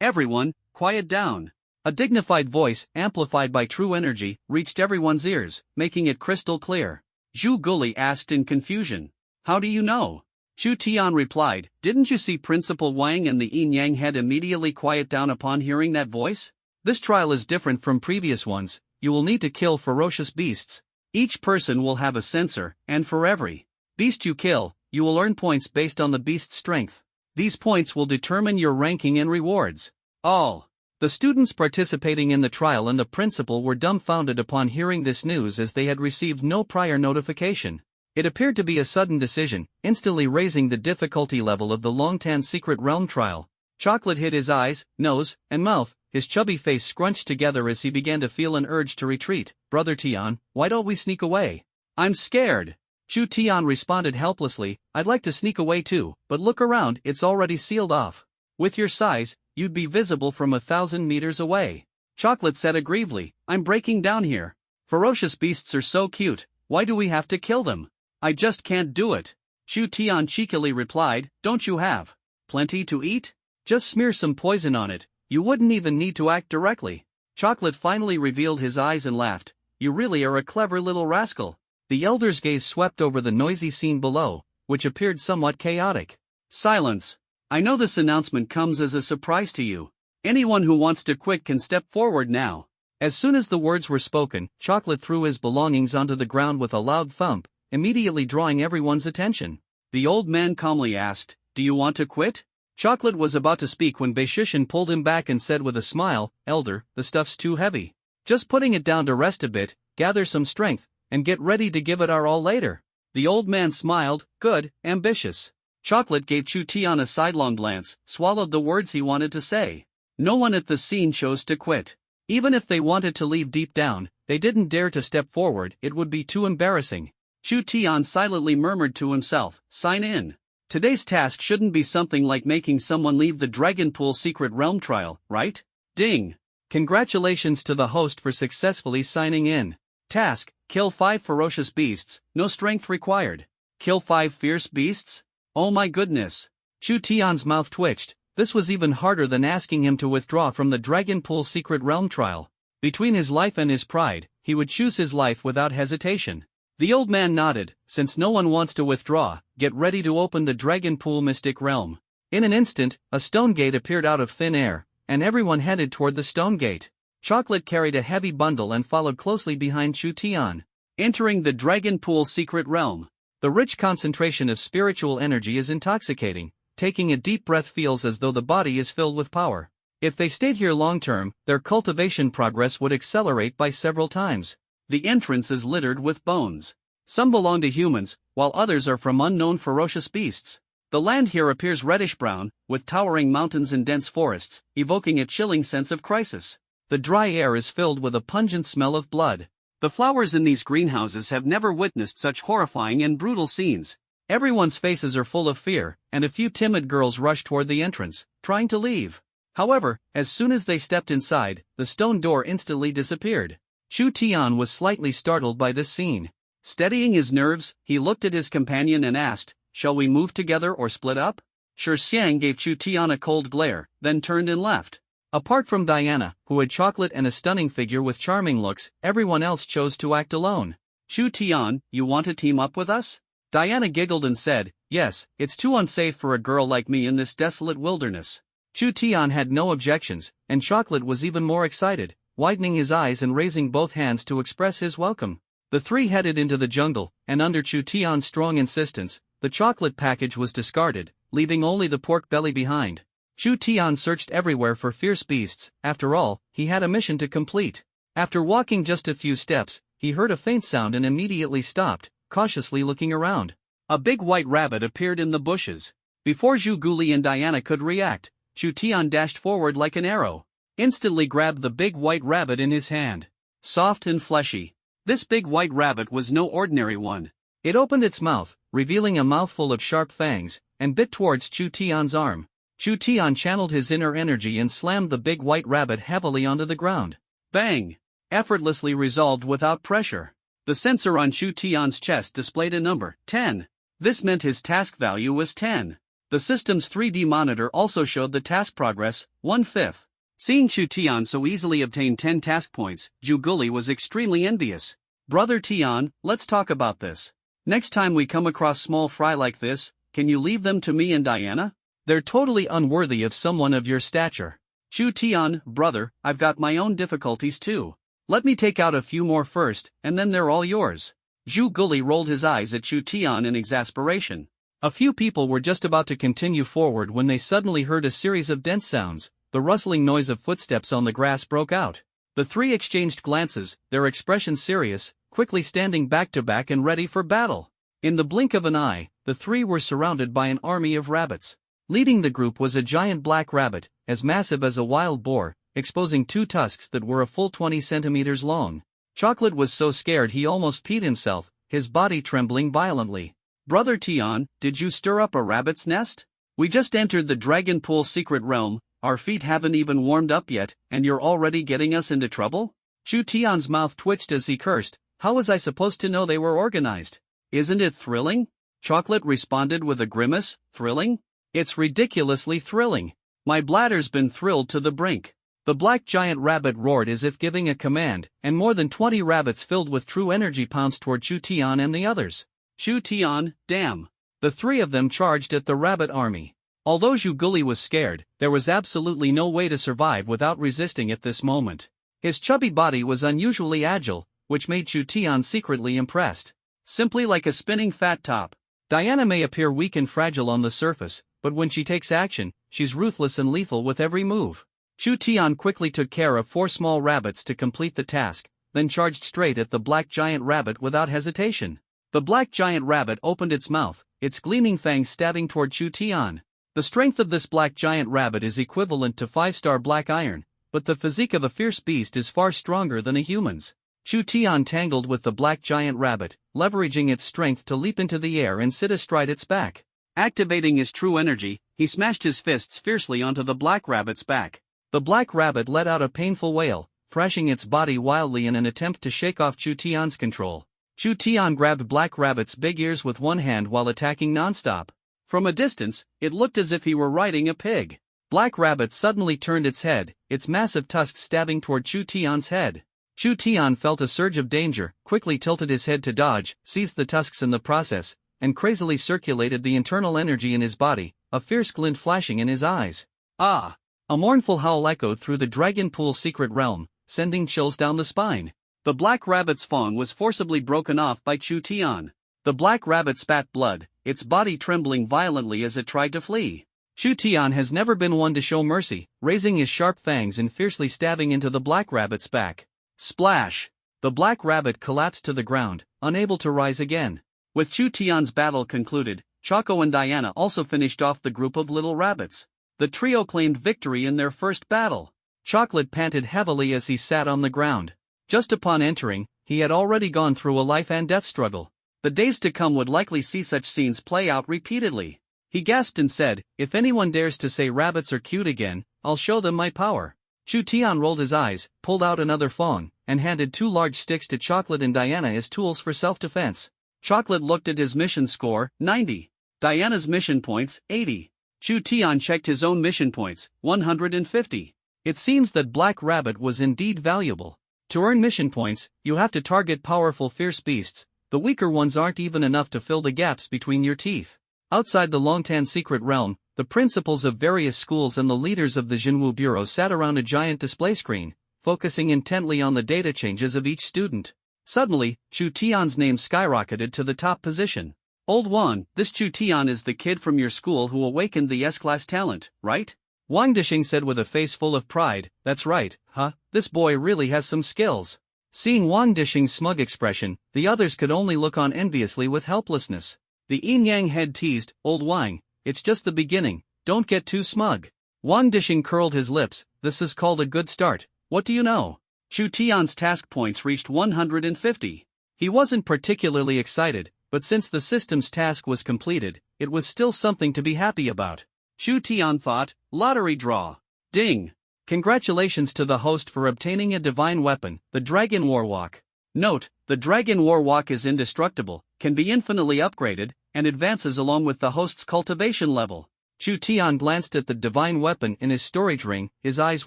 Everyone, quiet down." A dignified voice, amplified by true energy, reached everyone's ears, making it crystal clear. Zhu Kuli asked in confusion, "How do you know?" Chu Tian replied, "Didn't you see Principal Wang and the yin-yang head immediately quiet down upon hearing that voice? This trial is different from previous ones. You will need to kill ferocious beasts. Each person will have a sensor, and for every beast you kill, you will earn points based on the beast's strength. These points will determine your ranking and rewards." All the students participating in the trial and the principal were dumbfounded upon hearing this news, as they had received no prior notification. It appeared to be a sudden decision, instantly raising the difficulty level of the Longtan Secret Realm trial. Chocolate hid his eyes, nose, and mouth, his chubby face scrunched together as he began to feel an urge to retreat. Brother Tian, why don't we sneak away? I'm scared. Chu Tian responded helplessly, I'd like to sneak away too, but look around, it's already sealed off. With your size, you'd be visible from 1,000 meters away. Chocolate said aggrievely, I'm breaking down here. Ferocious beasts are so cute, why do we have to kill them? I just can't do it. Chu Tian cheekily replied, don't you have plenty to eat? Just smear some poison on it, you wouldn't even need to act directly. Chocolate finally revealed his eyes and laughed, you really are a clever little rascal. The elder's gaze swept over the noisy scene below, which appeared somewhat chaotic. Silence. I know this announcement comes as a surprise to you. Anyone who wants to quit can step forward now. As soon as the words were spoken, Chocolate threw his belongings onto the ground with a loud thump, immediately drawing everyone's attention. The old man calmly asked, do you want to quit? Chocolate was about to speak when Beishishin pulled him back and said with a smile, Elder, the stuff's too heavy. Just putting it down to rest a bit, gather some strength, and get ready to give it our all later. The old man smiled, good, ambitious. Chocolate gave Chu Tian a sidelong glance, swallowed the words he wanted to say. No one at the scene chose to quit. Even if they wanted to leave deep down, they didn't dare to step forward, it would be too embarrassing. Chu Tian silently murmured to himself, sign in. Today's task shouldn't be something like making someone leave the Dragon Pool Secret Realm trial, right? Ding! Congratulations to the host for successfully signing in. Task, kill 5 ferocious beasts, no strength required. Kill 5 fierce beasts? Oh my goodness! Chu Tian's mouth twitched, this was even harder than asking him to withdraw from the Dragon Pool Secret Realm trial. Between his life and his pride, he would choose his life without hesitation. The old man nodded, since no one wants to withdraw, get ready to open the Dragon Pool Mystic Realm. In an instant, a stone gate appeared out of thin air, and everyone headed toward the stone gate. Chocolate carried a heavy bundle and followed closely behind Chu Tian. Entering the Dragon Pool Secret Realm. The rich concentration of spiritual energy is intoxicating, taking a deep breath feels as though the body is filled with power. If they stayed here long term, their cultivation progress would accelerate by several times. The entrance is littered with bones. Some belong to humans, while others are from unknown ferocious beasts. The land here appears reddish-brown, with towering mountains and dense forests, evoking a chilling sense of crisis. The dry air is filled with a pungent smell of blood. The flowers in these greenhouses have never witnessed such horrifying and brutal scenes. Everyone's faces are full of fear, and a few timid girls rush toward the entrance, trying to leave. However, as soon as they stepped inside, the stone door instantly disappeared. Chu Tian was slightly startled by this scene. Steadying his nerves, he looked at his companion and asked, shall we move together or split up? Shi Xiang gave Chu Tian a cold glare, then turned and left. Apart from Diana, who had chocolate and a stunning figure with charming looks, everyone else chose to act alone. Chu Tian, you want to team up with us? Diana giggled and said, yes, it's too unsafe for a girl like me in this desolate wilderness. Chu Tian had no objections, and Chocolate was even more excited, widening his eyes and raising both hands to express his welcome. The three headed into the jungle, and under Chu Tian's strong insistence, the chocolate package was discarded, leaving only the pork belly behind. Chu Tian searched everywhere for fierce beasts, after all, he had a mission to complete. After walking just a few steps, he heard a faint sound and immediately stopped, cautiously looking around. A big white rabbit appeared in the bushes. Before Zhu Guli and Diana could react, Chu Tian dashed forward like an arrow. Instantly grabbed the big white rabbit in his hand. Soft and fleshy. This big white rabbit was no ordinary one. It opened its mouth, revealing a mouthful of sharp fangs, and bit towards Chu Tian's arm. Chu Tian channeled his inner energy and slammed the big white rabbit heavily onto the ground. Bang! Effortlessly resolved without pressure. The sensor on Chu Tian's chest displayed a number, 10. This meant his task value was 10. The system's 3D monitor also showed the task progress, 1/5. Seeing Chu Tian so easily obtain 10 task points, Zhu Guli was extremely envious. Brother Tian, let's talk about this. Next time we come across small fry like this, can you leave them to me and Diana? They're totally unworthy of someone of your stature. Chu Tian, brother, I've got my own difficulties too. Let me take out a few more first, and then they're all yours. Zhu Guli rolled his eyes at Chu Tian in exasperation. A few people were just about to continue forward when they suddenly heard a series of dense sounds. The rustling noise of footsteps on the grass broke out. The three exchanged glances, their expressions serious, quickly standing back to back and ready for battle. In the blink of an eye, the three were surrounded by an army of rabbits. Leading the group was a giant black rabbit, as massive as a wild boar, exposing two tusks that were a full 20 centimeters long. Chocolate was so scared he almost peed himself, his body trembling violently. "Brother Tian, did you stir up a rabbit's nest? We just entered the Dragon Pool secret realm, our feet haven't even warmed up yet, and you're already getting us into trouble?" Chu Tian's mouth twitched as he cursed. "How was I supposed to know they were organized?" "Isn't it thrilling?" Chocolate responded with a grimace. "Thrilling? It's ridiculously thrilling. My bladder's been thrilled to the brink." The black giant rabbit roared as if giving a command, and more than 20 rabbits filled with true energy pounced toward Chu Tian and the others. "Chu Tian, damn!" The three of them charged at the rabbit army. Although Zhu Guli was scared, there was absolutely no way to survive without resisting at this moment. His chubby body was unusually agile, which made Chu Tian secretly impressed. Simply like a spinning fat top. Diana may appear weak and fragile on the surface, but when she takes action, she's ruthless and lethal with every move. Chu Tian quickly took care of 4 small rabbits to complete the task, then charged straight at the black giant rabbit without hesitation. The black giant rabbit opened its mouth, its gleaming fangs stabbing toward Chu Tian. The strength of this black giant rabbit is equivalent to 5-star black iron, but the physique of a fierce beast is far stronger than a human's. Chu Tian tangled with the black giant rabbit, leveraging its strength to leap into the air and sit astride its back. Activating his true energy, he smashed his fists fiercely onto the black rabbit's back. The black rabbit let out a painful wail, thrashing its body wildly in an attempt to shake off Chu Tian's control. Chu Tian grabbed Black Rabbit's big ears with one hand while attacking nonstop. From a distance, it looked as if he were riding a pig. Black Rabbit suddenly turned its head, its massive tusks stabbing toward Chu Tian's head. Chu Tian felt a surge of danger, quickly tilted his head to dodge, seized the tusks in the process, and crazily circulated the internal energy in his body, a fierce glint flashing in his eyes. "Ah!" A mournful howl echoed through the Dragon Pool secret realm, sending chills down the spine. The black rabbit's fawn was forcibly broken off by Chu Tian. The black rabbit spat blood, its body trembling violently as it tried to flee. Chu Tian has never been one to show mercy, raising his sharp fangs and fiercely stabbing into the black rabbit's back. Splash! The black rabbit collapsed to the ground, unable to rise again. With Chu Tian's battle concluded, Choco and Diana also finished off the group of little rabbits. The trio claimed victory in their first battle. Chocolate panted heavily as he sat on the ground. Just upon entering, he had already gone through a life and death struggle. The days to come would likely see such scenes play out repeatedly. He gasped and said, "If anyone dares to say rabbits are cute again, I'll show them my power." Chu Tian rolled his eyes, pulled out another fawn, and handed 2 large sticks to Chocolate and Diana as tools for self-defense. Chocolate looked at his mission score, 90. Diana's mission points, 80. Chu Tian checked his own mission points, 150. It seems that Black Rabbit was indeed valuable. To earn mission points, you have to target powerful fierce beasts. The weaker ones aren't even enough to fill the gaps between your teeth. Outside the Longtan secret realm, the principals of various schools and the leaders of the Jinwu Bureau sat around a giant display screen, focusing intently on the data changes of each student. Suddenly, Chu Tian's name skyrocketed to the top position. "Old Wan, this Chu Tian is the kid from your school who awakened the S-Class talent, right?" Wang Dishing said with a face full of pride. "That's right, huh? This boy really has some skills." Seeing Wang Dishing's smug expression, the others could only look on enviously with helplessness. The yin-yang head teased, "Old Wang, it's just the beginning, don't get too smug." Wang Dishing curled his lips. "This is called a good start. What do you know?" Chu Tian's task points reached 150. He wasn't particularly excited, but since the system's task was completed, it was still something to be happy about. Chu Tian thought, lottery draw. Ding! Congratulations to the host for obtaining a divine weapon, the Dragon Warwalk. Note, the Dragon Warwalk is indestructible, can be infinitely upgraded, and advances along with the host's cultivation level. Chu Tian glanced at the divine weapon in his storage ring, his eyes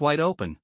wide open.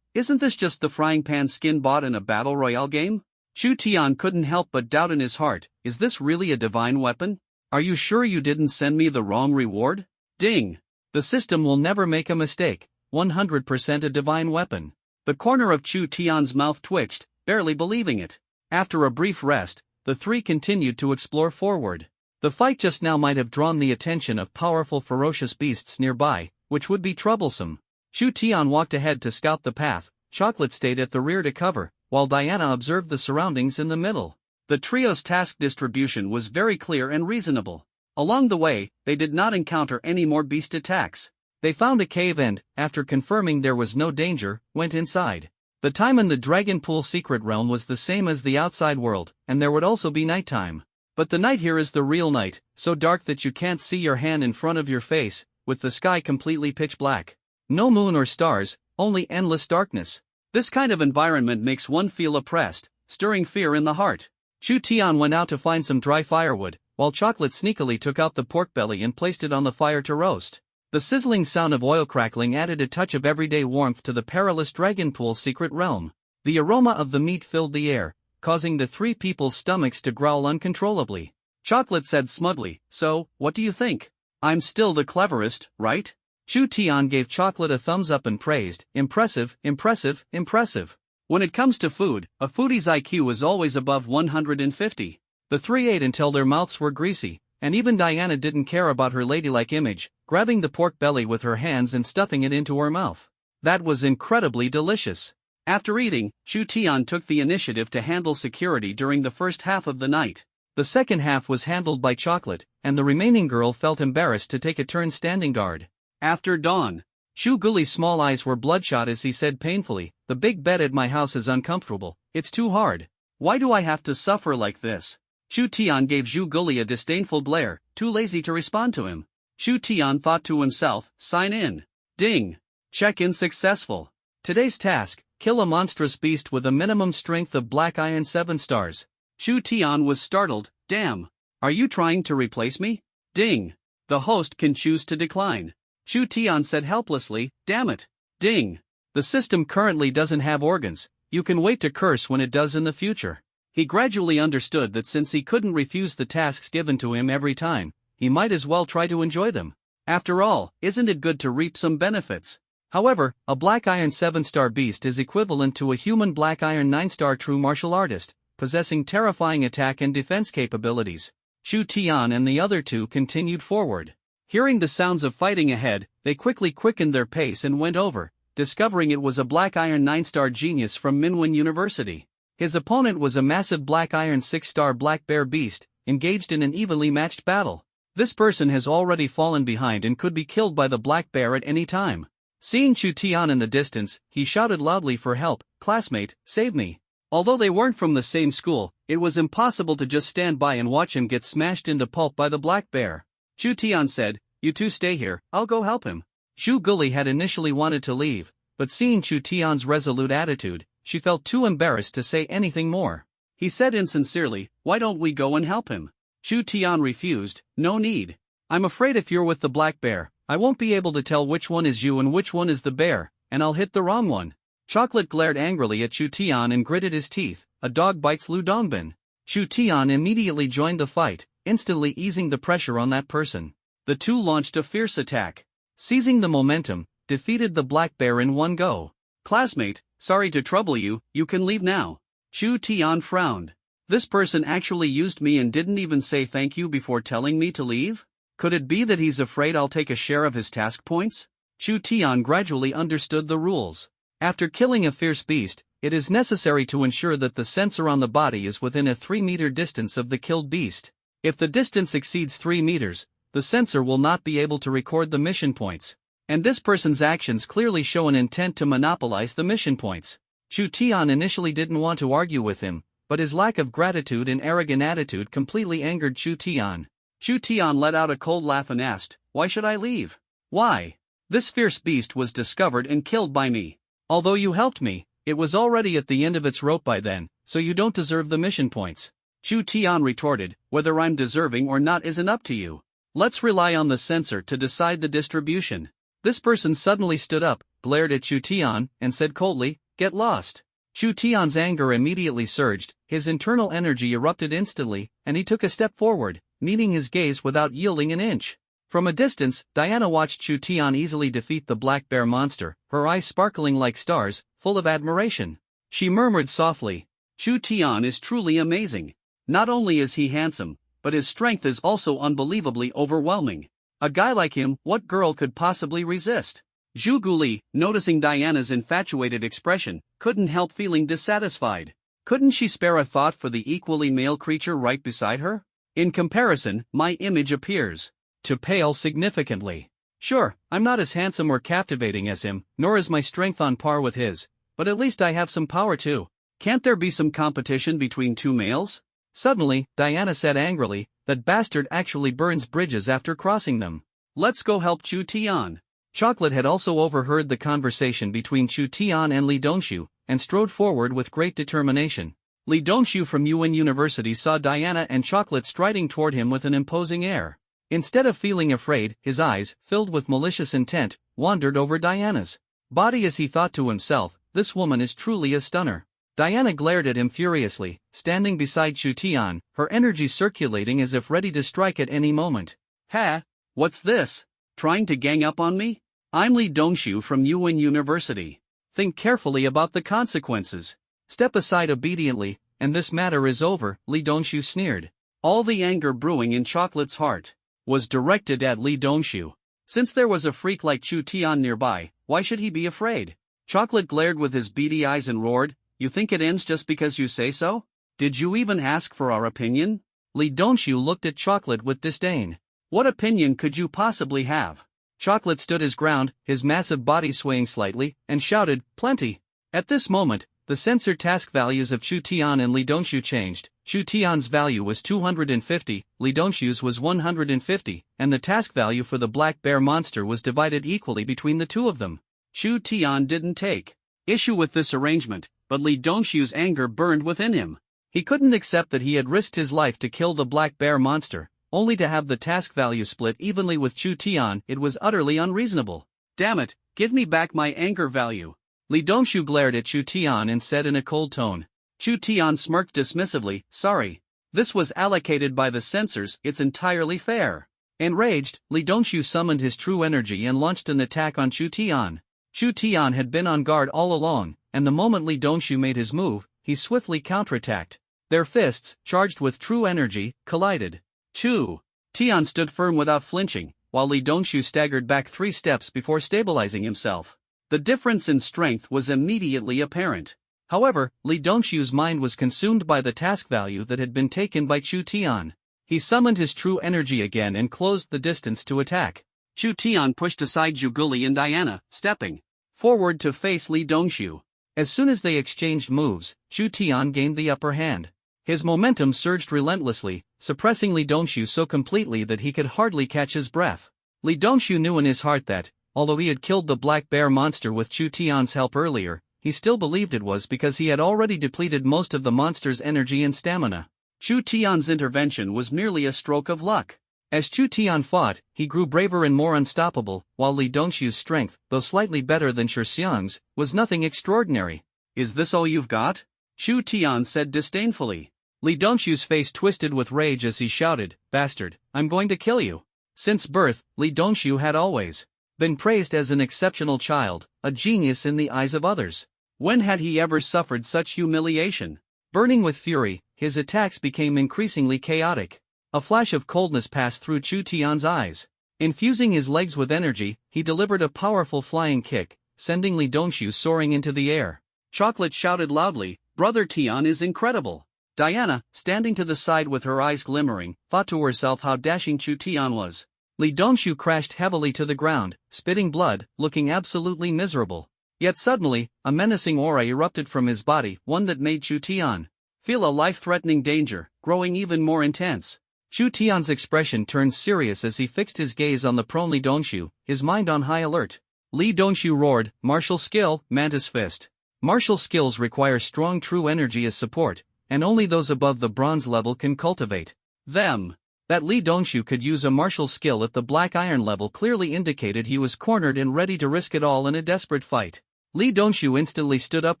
Isn't this just the frying pan skin bought in a battle royale game? Chu Tian couldn't help but doubt in his heart, is this really a divine weapon? Are you sure you didn't send me the wrong reward? Ding! The system will never make a mistake, 100% a divine weapon. The corner of Chu Tian's mouth twitched, barely believing it. After a brief rest, the three continued to explore forward. The fight just now might have drawn the attention of powerful ferocious beasts nearby, which would be troublesome. Chu Tian walked ahead to scout the path, Chocolate stayed at the rear to cover, while Diana observed the surroundings in the middle. The trio's task distribution was very clear and reasonable. Along the way, they did not encounter any more beast attacks. They found a cave and, after confirming there was no danger, went inside. The time in the Dragon Pool secret realm was the same as the outside world, and there would also be nighttime. But the night here is the real night, so dark that you can't see your hand in front of your face, with the sky completely pitch black. No moon or stars, only endless darkness. This kind of environment makes one feel oppressed, stirring fear in the heart. Chu Tian went out to find some dry firewood, while Chocolate sneakily took out the pork belly and placed it on the fire to roast. The sizzling sound of oil crackling added a touch of everyday warmth to the perilous Dragon Pool secret realm. The aroma of the meat filled the air, causing the three people's stomachs to growl uncontrollably. Chocolate said smugly, "So, what do you think? I'm still the cleverest, right?" Chu Tian gave Chocolate a thumbs up and praised, "Impressive, impressive, impressive." When it comes to food, a foodie's IQ is always above 150. The three ate until their mouths were greasy, and even Diana didn't care about her ladylike image, grabbing the pork belly with her hands and stuffing it into her mouth. That was incredibly delicious. After eating, Chu Tian took the initiative to handle security during the first half of the night. The second half was handled by Chocolate, and the remaining girl felt embarrassed to take a turn standing guard. After dawn, Shu Guli's small eyes were bloodshot as he said painfully, "The big bed at my house is uncomfortable, it's too hard. Why do I have to suffer like this?" Chu Tian gave Zhu Guli a disdainful glare, too lazy to respond to him. Chu Tian thought to himself, "Sign in. Ding. Check-in successful. Today's task, kill a monstrous beast with a minimum strength of black iron 7 stars. Chu Tian was startled, "Damn. Are you trying to replace me?" Ding. The host can choose to decline. Chu Tian said helplessly, "Damn it. Ding. The system currently doesn't have organs, you can wait to curse when it does in the future." He gradually understood that since he couldn't refuse the tasks given to him every time, he might as well try to enjoy them. After all, isn't it good to reap some benefits? However, a black iron 7-star beast is equivalent to a human black iron 9-star true martial artist, possessing terrifying attack and defense capabilities. Chu Tian and the other two continued forward. Hearing the sounds of fighting ahead, they quickly quickened their pace and went over, discovering it was a black iron 9-star genius from Minwen University. His opponent was a massive black iron 6-star black bear beast, engaged in an evenly matched battle. This person has already fallen behind and could be killed by the black bear at any time. Seeing Chu Tian in the distance, he shouted loudly for help, "Classmate, save me." Although they weren't from the same school, it was impossible to just stand by and watch him get smashed into pulp by the black bear. Chu Tian said, "You two stay here, I'll go help him." Zhu Guli had initially wanted to leave, but seeing Chu Tian's resolute attitude, she felt too embarrassed to say anything more. He said insincerely, "Why don't we go and help him?" Chu Tian refused, "No need. I'm afraid if you're with the black bear, I won't be able to tell which one is you and which one is the bear, and I'll hit the wrong one." Chocolate glared angrily at Chu Tian and gritted his teeth, "A dog bites Lu Dongbin." Chu Tian immediately joined the fight, instantly easing the pressure on that person. The two launched a fierce attack. Seizing the momentum, defeated the black bear in one go. "Classmate, sorry to trouble you, you can leave now." Chu Tian frowned. This person actually used me and didn't even say thank you before telling me to leave? Could it be that he's afraid I'll take a share of his task points? Chu Tian gradually understood the rules. After killing a fierce beast, it is necessary to ensure that the sensor on the body is within a 3-meter distance of the killed beast. If the distance exceeds 3 meters, the sensor will not be able to record the mission points. And this person's actions clearly show an intent to monopolize the mission points. Chu Tian initially didn't want to argue with him, but his lack of gratitude and arrogant attitude completely angered Chu Tian. Chu Tian let out a cold laugh and asked, "Why should I leave? Why? This fierce beast was discovered and killed by me. Although you helped me, it was already at the end of its rope by then, so you don't deserve the mission points." Chu Tian retorted, "Whether I'm deserving or not isn't up to you. Let's rely on the sensor to decide the distribution." This person suddenly stood up, glared at Chu Tian, and said coldly, "Get lost." Chu Tian's anger immediately surged, his internal energy erupted instantly, and he took a step forward, meeting his gaze without yielding an inch. From a distance, Diana watched Chu Tian easily defeat the black bear monster, her eyes sparkling like stars, full of admiration. She murmured softly, "Chu Tian is truly amazing. Not only is he handsome, but his strength is also unbelievably overwhelming. A guy like him, what girl could possibly resist?" Zhu Guli, noticing Diana's infatuated expression, couldn't help feeling dissatisfied. Couldn't she spare a thought for the equally male creature right beside her? In comparison, my image appears to pale significantly. Sure, I'm not as handsome or captivating as him, nor is my strength on par with his, but at least I have some power too. Can't there be some competition between two males? Suddenly, Diana said angrily, that bastard actually burns bridges after crossing them. Let's go help Chu Tian. Chocolate had also overheard the conversation between Chu Tian and Li Dongshu, and strode forward with great determination. Li Dongshu from Yuan University saw Diana and Chocolate striding toward him with an imposing air. Instead of feeling afraid, his eyes, filled with malicious intent, wandered over Diana's body as he thought to himself, this woman is truly a stunner. Diana glared at him furiously, standing beside Chu Tian, her energy circulating as if ready to strike at any moment. Ha! What's this? Trying to gang up on me? I'm Li Dongshu from Yuan University. Think carefully about the consequences. Step aside obediently, and this matter is over, Li Dongshu sneered. All the anger brewing in Chocolate's heart was directed at Li Dongshu. Since there was a freak like Chu Tian nearby, why should he be afraid? Chocolate glared with his beady eyes and roared, you think it ends just because you say so? Did you even ask for our opinion? Li Dongshu looked at Chocolate with disdain. What opinion could you possibly have? Chocolate stood his ground, his massive body swaying slightly, and shouted, plenty. At this moment, the censored task values of Chu Tian and Li Dongshu changed. Chu Tian's value was 250, Li Dongshu's was 150, and the task value for the black bear monster was divided equally between the two of them. Chu Tian didn't take issue with this arrangement, but Li Dongshu's anger burned within him. He couldn't accept that he had risked his life to kill the black bear monster, only to have the task value split evenly with Chu Tian. It was utterly unreasonable. Damn it, give me back my anger value. Li Dongshu glared at Chu Tian and said in a cold tone. Chu Tian smirked dismissively, sorry. This was allocated by the censors, it's entirely fair. Enraged, Li Dongshu summoned his true energy and launched an attack on Chu Tian. Chu Tian had been on guard all along, and the moment Li Dongshu made his move, he swiftly counterattacked. Their fists, charged with true energy, collided. Chu Tian stood firm without flinching, while Li Dongshu staggered back 3 steps before stabilizing himself. The difference in strength was immediately apparent. However, Li Dongshu's mind was consumed by the task value that had been taken by Chu Tian. He summoned his true energy again and closed the distance to attack. Chu Tian pushed aside Zhuguli and Diana, stepping forward to face Li Dongshu. As soon as they exchanged moves, Chu Tian gained the upper hand. His momentum surged relentlessly, suppressing Li Dongshu so completely that he could hardly catch his breath. Li Dongshu knew in his heart that, although he had killed the black bear monster with Chu Tian's help earlier, he still believed it was because he had already depleted most of the monster's energy and stamina. Chu Tian's intervention was merely a stroke of luck. As Chu Tian fought, he grew braver and more unstoppable, while Li Dongshu's strength, though slightly better than Shi Xiang's, was nothing extraordinary. Is this all you've got? Chu Tian said disdainfully. Li Dongshu's face twisted with rage as he shouted, bastard, I'm going to kill you. Since birth, Li Dongshu had always been praised as an exceptional child, a genius in the eyes of others. When had he ever suffered such humiliation? Burning with fury, his attacks became increasingly chaotic. A flash of coldness passed through Chu Tian's eyes. Infusing his legs with energy, he delivered a powerful flying kick, sending Li Dongshu soaring into the air. Chocolate shouted loudly, Brother Tian is incredible. Diana, standing to the side with her eyes glimmering, thought to herself how dashing Chu Tian was. Li Dongshu crashed heavily to the ground, spitting blood, looking absolutely miserable. Yet suddenly, a menacing aura erupted from his body, one that made Chu Tian feel a life-threatening danger, growing even more intense. Chu Tian's expression turned serious as he fixed his gaze on the prone Li Dongshu, his mind on high alert. Li Dongshu roared, martial skill, Mantis Fist. Martial skills require strong true energy as support, and only those above the bronze level can cultivate them. That Li Dongshu could use a martial skill at the black iron level clearly indicated he was cornered and ready to risk it all in a desperate fight. Li Dongshu instantly stood up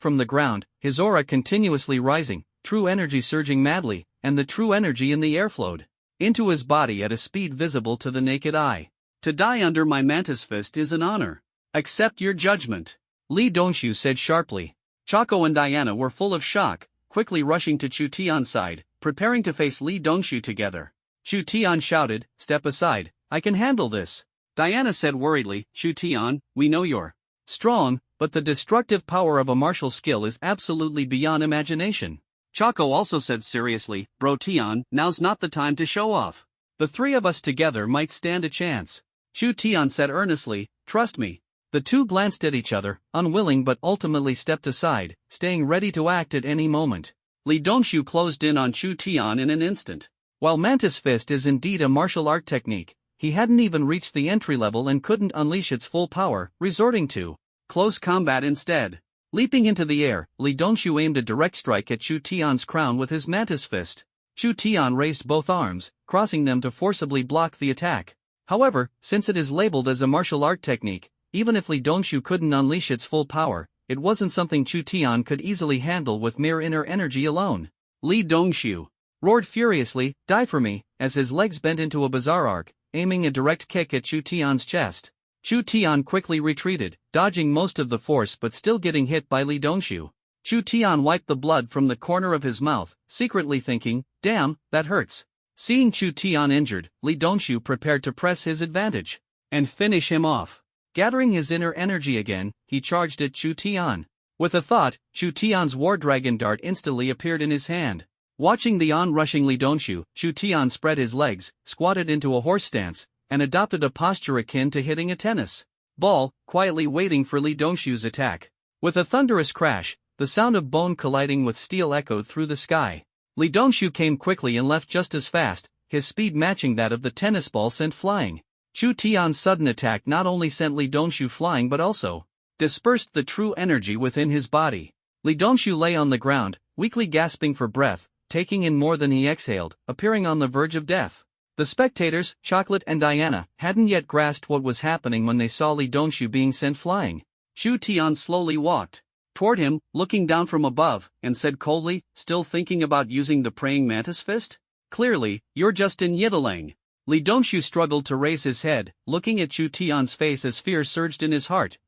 from the ground, his aura continuously rising, true energy surging madly, and the true energy in the air flowed into his body at a speed visible to the naked eye. To die under my Mantis Fist is an honor. Accept your judgment, Li Dongshu said sharply. Choco and Diana were full of shock, quickly rushing to Chu Tian's side, preparing to face Li Dongshu together. Chu Tian shouted, step aside, I can handle this. Diana said worriedly, Chu Tian, we know you're strong, but the destructive power of a martial skill is absolutely beyond imagination. Choco also said seriously, "Bro Tian, now's not the time to show off. The three of us together might stand a chance." Chu Tian said earnestly, "Trust me." The two glanced at each other, unwilling but ultimately stepped aside, staying ready to act at any moment. Li Dongshu closed in on Chu Tian in an instant. While Mantis Fist is indeed a martial art technique, he hadn't even reached the entry level and couldn't unleash its full power, resorting to close combat instead. Leaping into the air, Li Dongshu aimed a direct strike at Chu Tian's crown with his Mantis Fist. Chu Tian raised both arms, crossing them to forcibly block the attack. However, since it is labeled as a martial art technique, even if Li Dongshu couldn't unleash its full power, it wasn't something Chu Tian could easily handle with mere inner energy alone. Li Dongshu roared furiously, "Die for me," as his legs bent into a bizarre arc, aiming a direct kick at Chu Tian's chest. Chu Tian quickly retreated, dodging most of the force but still getting hit by Li Dongshu. Chu Tian wiped the blood from the corner of his mouth, secretly thinking, "Damn, that hurts." Seeing Chu Tian injured, Li Dongshu prepared to press his advantage and finish him off. Gathering his inner energy again, he charged at Chu Tian. With a thought, Chu Tian's War Dragon dart instantly appeared in his hand. Watching the on-rushing Li Dongshu, Chu Tian spread his legs, squatted into a horse stance, and adopted a posture akin to hitting a tennis ball, quietly waiting for Li Dongshu's attack. With a thunderous crash, the sound of bone colliding with steel echoed through the sky. Li Dongshu came quickly and left just as fast, his speed matching that of the tennis ball sent flying. Chu Tian's sudden attack not only sent Li Dongshu flying but also dispersed the true energy within his body. Li Dongshu lay on the ground, weakly gasping for breath, taking in more than he exhaled, appearing on the verge of death. The spectators, Chocolate and Diana, hadn't yet grasped what was happening when they saw Li Dongshu being sent flying. Chu Tian slowly walked toward him, looking down from above, and said coldly, "Still thinking about using the praying mantis fist? Clearly, you're just in Yitalang." Li Dongshu struggled to raise his head, looking at Chu Tian's face as fear surged in his heart.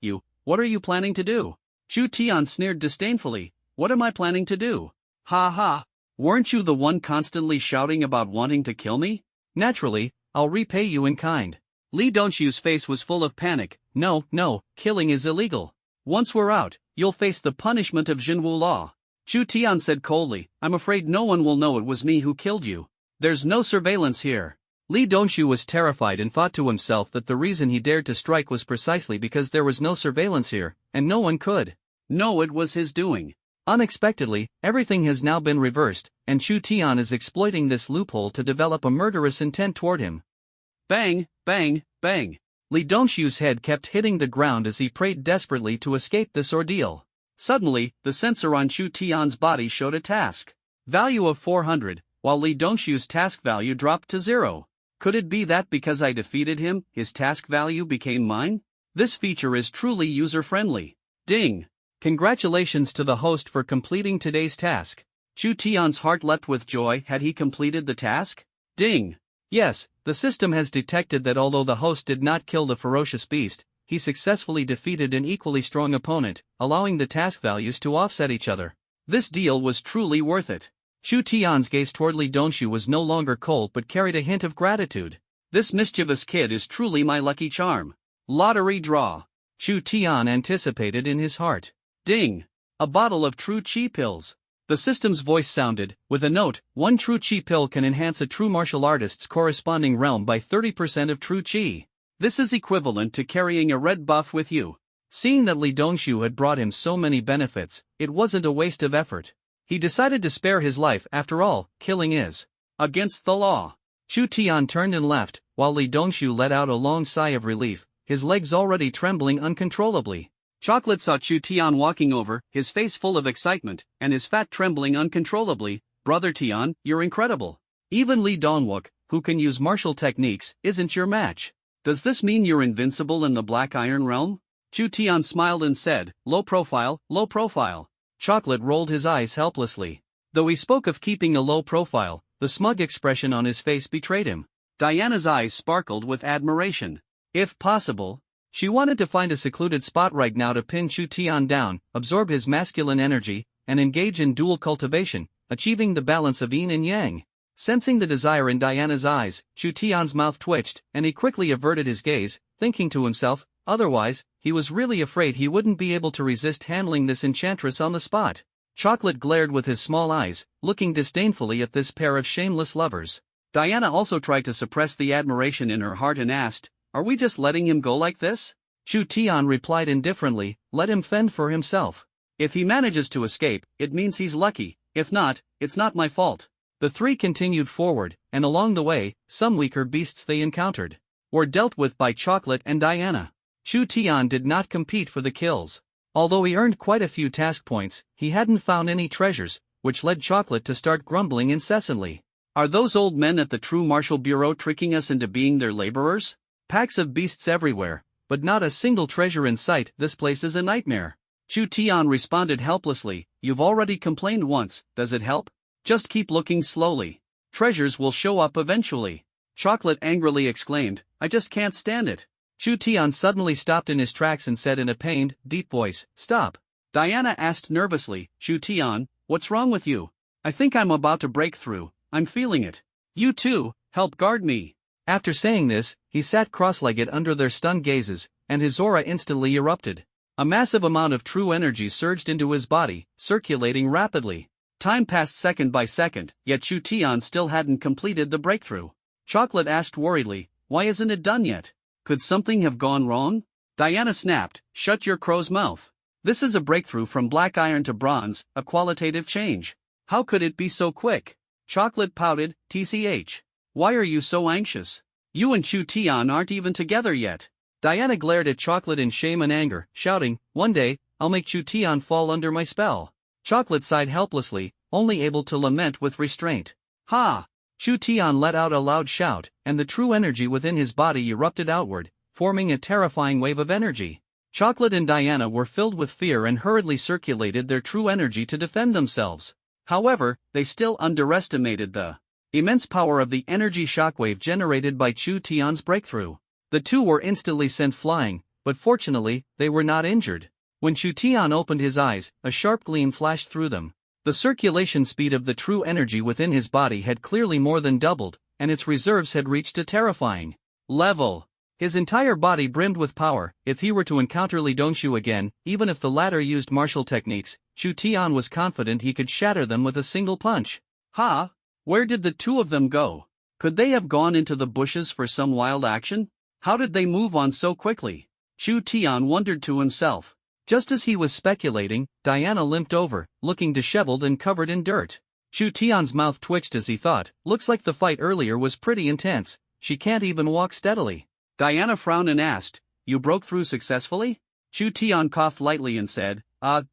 What are you planning to do?" Chu Tian sneered disdainfully. "What am I planning to do? Ha ha! Weren't you the one constantly shouting about wanting to kill me? Naturally, I'll repay you in kind." Li Dongshu's face was full of panic. No, killing is illegal. Once we're out, you'll face the punishment of Jinwu law." Chu Tian said coldly, "I'm afraid no one will know it was me who killed you. There's no surveillance here." Li Dongshu was terrified and thought to himself that the reason he dared to strike was precisely because there was no surveillance here, and no one could know it was his doing. Unexpectedly, everything has now been reversed, and Chu Tian is exploiting this loophole to develop a murderous intent toward him. Bang, bang, bang. Li Dongshu's head kept hitting the ground as he prayed desperately to escape this ordeal. Suddenly, the sensor on Chu Tian's body showed a task value of 400, while Li Dongshu's task value dropped to 0. Could it be that because I defeated him, his task value became mine? This feature is truly user-friendly. Ding! Congratulations to the host for completing today's task. Chu Tian's heart leapt with joy. Had he completed the task? Ding! Yes, the system has detected that although the host did not kill the ferocious beast, he successfully defeated an equally strong opponent, allowing the task values to offset each other. This deal was truly worth it. Chu Tian's gaze toward Li Dongshu was no longer cold but carried a hint of gratitude. This mischievous kid is truly my lucky charm. Lottery draw. Chu Tian anticipated in his heart. Ding! A bottle of true chi pills. The system's voice sounded, with a note, 1 true chi pill can enhance a true martial artist's corresponding realm by 30% of true chi. This is equivalent to carrying a red buff with you. Seeing that Li Dongshu had brought him so many benefits, it wasn't a waste of effort. He decided to spare his life. After all, killing is against the law. Chu Tian turned and left, while Li Dongshu let out a long sigh of relief, his legs already trembling uncontrollably. Chocolate saw Chu Tian walking over, his face full of excitement, and his fat trembling uncontrollably. "Brother Tian, you're incredible. Even Li Dongwook, who can use martial techniques, isn't your match. Does this mean you're invincible in the Black Iron realm?" Chu Tian smiled and said, low profile, low profile." Chocolate rolled his eyes helplessly. Though he spoke of keeping a low profile, the smug expression on his face betrayed him. Diana's eyes sparkled with admiration. If possible, she wanted to find a secluded spot right now to pin Chu Tian down, absorb his masculine energy, and engage in dual cultivation, achieving the balance of yin and yang. Sensing the desire in Diana's eyes, Chu Tian's mouth twitched, and he quickly averted his gaze, thinking to himself, otherwise, he was really afraid he wouldn't be able to resist handling this enchantress on the spot. Chocolate glared with his small eyes, looking disdainfully at this pair of shameless lovers. Diana also tried to suppress the admiration in her heart and asked, "Are we just letting him go like this?" Chu Tian replied indifferently, "Let him fend for himself. If he manages to escape, it means he's lucky, if not, it's not my fault." The three continued forward, and along the way, some weaker beasts they encountered were dealt with by Chocolate and Diana. Chu Tian did not compete for the kills. Although he earned quite a few task points, he hadn't found any treasures, which led Chocolate to start grumbling incessantly. "Are those old men at the True Martial Bureau tricking us into being their laborers? Packs of beasts everywhere, but not a single treasure in sight. This place is a nightmare." Chu Tian responded helplessly, "You've already complained once, does it help? Just keep looking slowly. Treasures will show up eventually." Chocolate angrily exclaimed, "I just can't stand it." Chu Tian suddenly stopped in his tracks and said in a pained, deep voice, "Stop." Diana asked nervously, "Chu Tian, what's wrong with you? I think I'm about to break through, I'm feeling it." "You too, help guard me." After saying this, he sat cross-legged under their stunned gazes, and his aura instantly erupted. A massive amount of true energy surged into his body, circulating rapidly. Time passed second by second, yet Chu Tian still hadn't completed the breakthrough. Chocolate asked worriedly, "Why isn't it done yet? Could something have gone wrong?" Diana snapped, "Shut your crow's mouth. This is a breakthrough from black iron to bronze, a qualitative change. How could it be so quick?" Chocolate pouted, "TCH. Why are you so anxious? You and Chu Tian aren't even together yet." Diana glared at Chocolate in shame and anger, shouting, "One day, I'll make Chu Tian fall under my spell." Chocolate sighed helplessly, only able to lament with restraint. "Ha!" Chu Tian let out a loud shout, and the true energy within his body erupted outward, forming a terrifying wave of energy. Chocolate and Diana were filled with fear and hurriedly circulated their true energy to defend themselves. However, they still underestimated the immense power of the energy shockwave generated by Chu Tian's breakthrough. The two were instantly sent flying, but fortunately, they were not injured. When Chu Tian opened his eyes, a sharp gleam flashed through them. The circulation speed of the true energy within his body had clearly more than doubled, and its reserves had reached a terrifying level. His entire body brimmed with power. If he were to encounter Li Dongshu again, even if the latter used martial techniques, Chu Tian was confident he could shatter them with a single punch. "Ha! Where did the two of them go? Could they have gone into the bushes for some wild action? How did they move on so quickly?" Chu Tian wondered to himself. Just as he was speculating, Diana limped over, looking disheveled and covered in dirt. Chu Tian's mouth twitched as he thought, "Looks like the fight earlier was pretty intense. She can't even walk steadily." Diana frowned and asked, "You broke through successfully?" Chu Tian coughed lightly and said,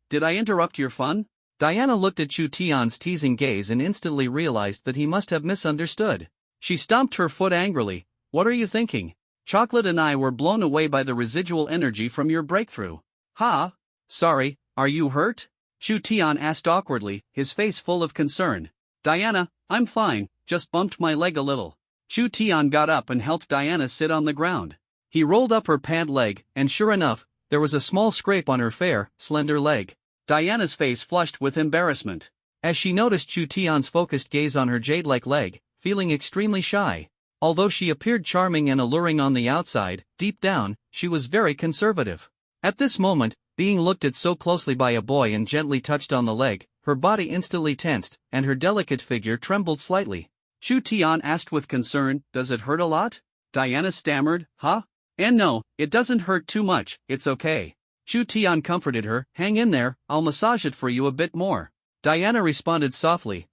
Did I interrupt your fun?" Diana looked at Chu Tian's teasing gaze and instantly realized that he must have misunderstood. She stomped her foot angrily. "What are you thinking? Chocolate and I were blown away by the residual energy from your breakthrough." "Ha? Sorry, are you hurt?" Chu Tian asked awkwardly, his face full of concern. "Diana, I'm fine, just bumped my leg a little." Chu Tian got up and helped Diana sit on the ground. He rolled up her pant leg, and sure enough, there was a small scrape on her fair, slender leg. Diana's face flushed with embarrassment as she noticed Chu Tian's focused gaze on her jade-like leg, feeling extremely shy. Although she appeared charming and alluring on the outside, deep down, she was very conservative. At this moment, being looked at so closely by a boy and gently touched on the leg, her body instantly tensed, and her delicate figure trembled slightly. Chu Tian asked with concern, "Does it hurt a lot?" Diana stammered, "Huh? And no, it doesn't hurt too much, it's okay." Chu Tian comforted her, "Hang in there, I'll massage it for you a bit more." Diana responded softly,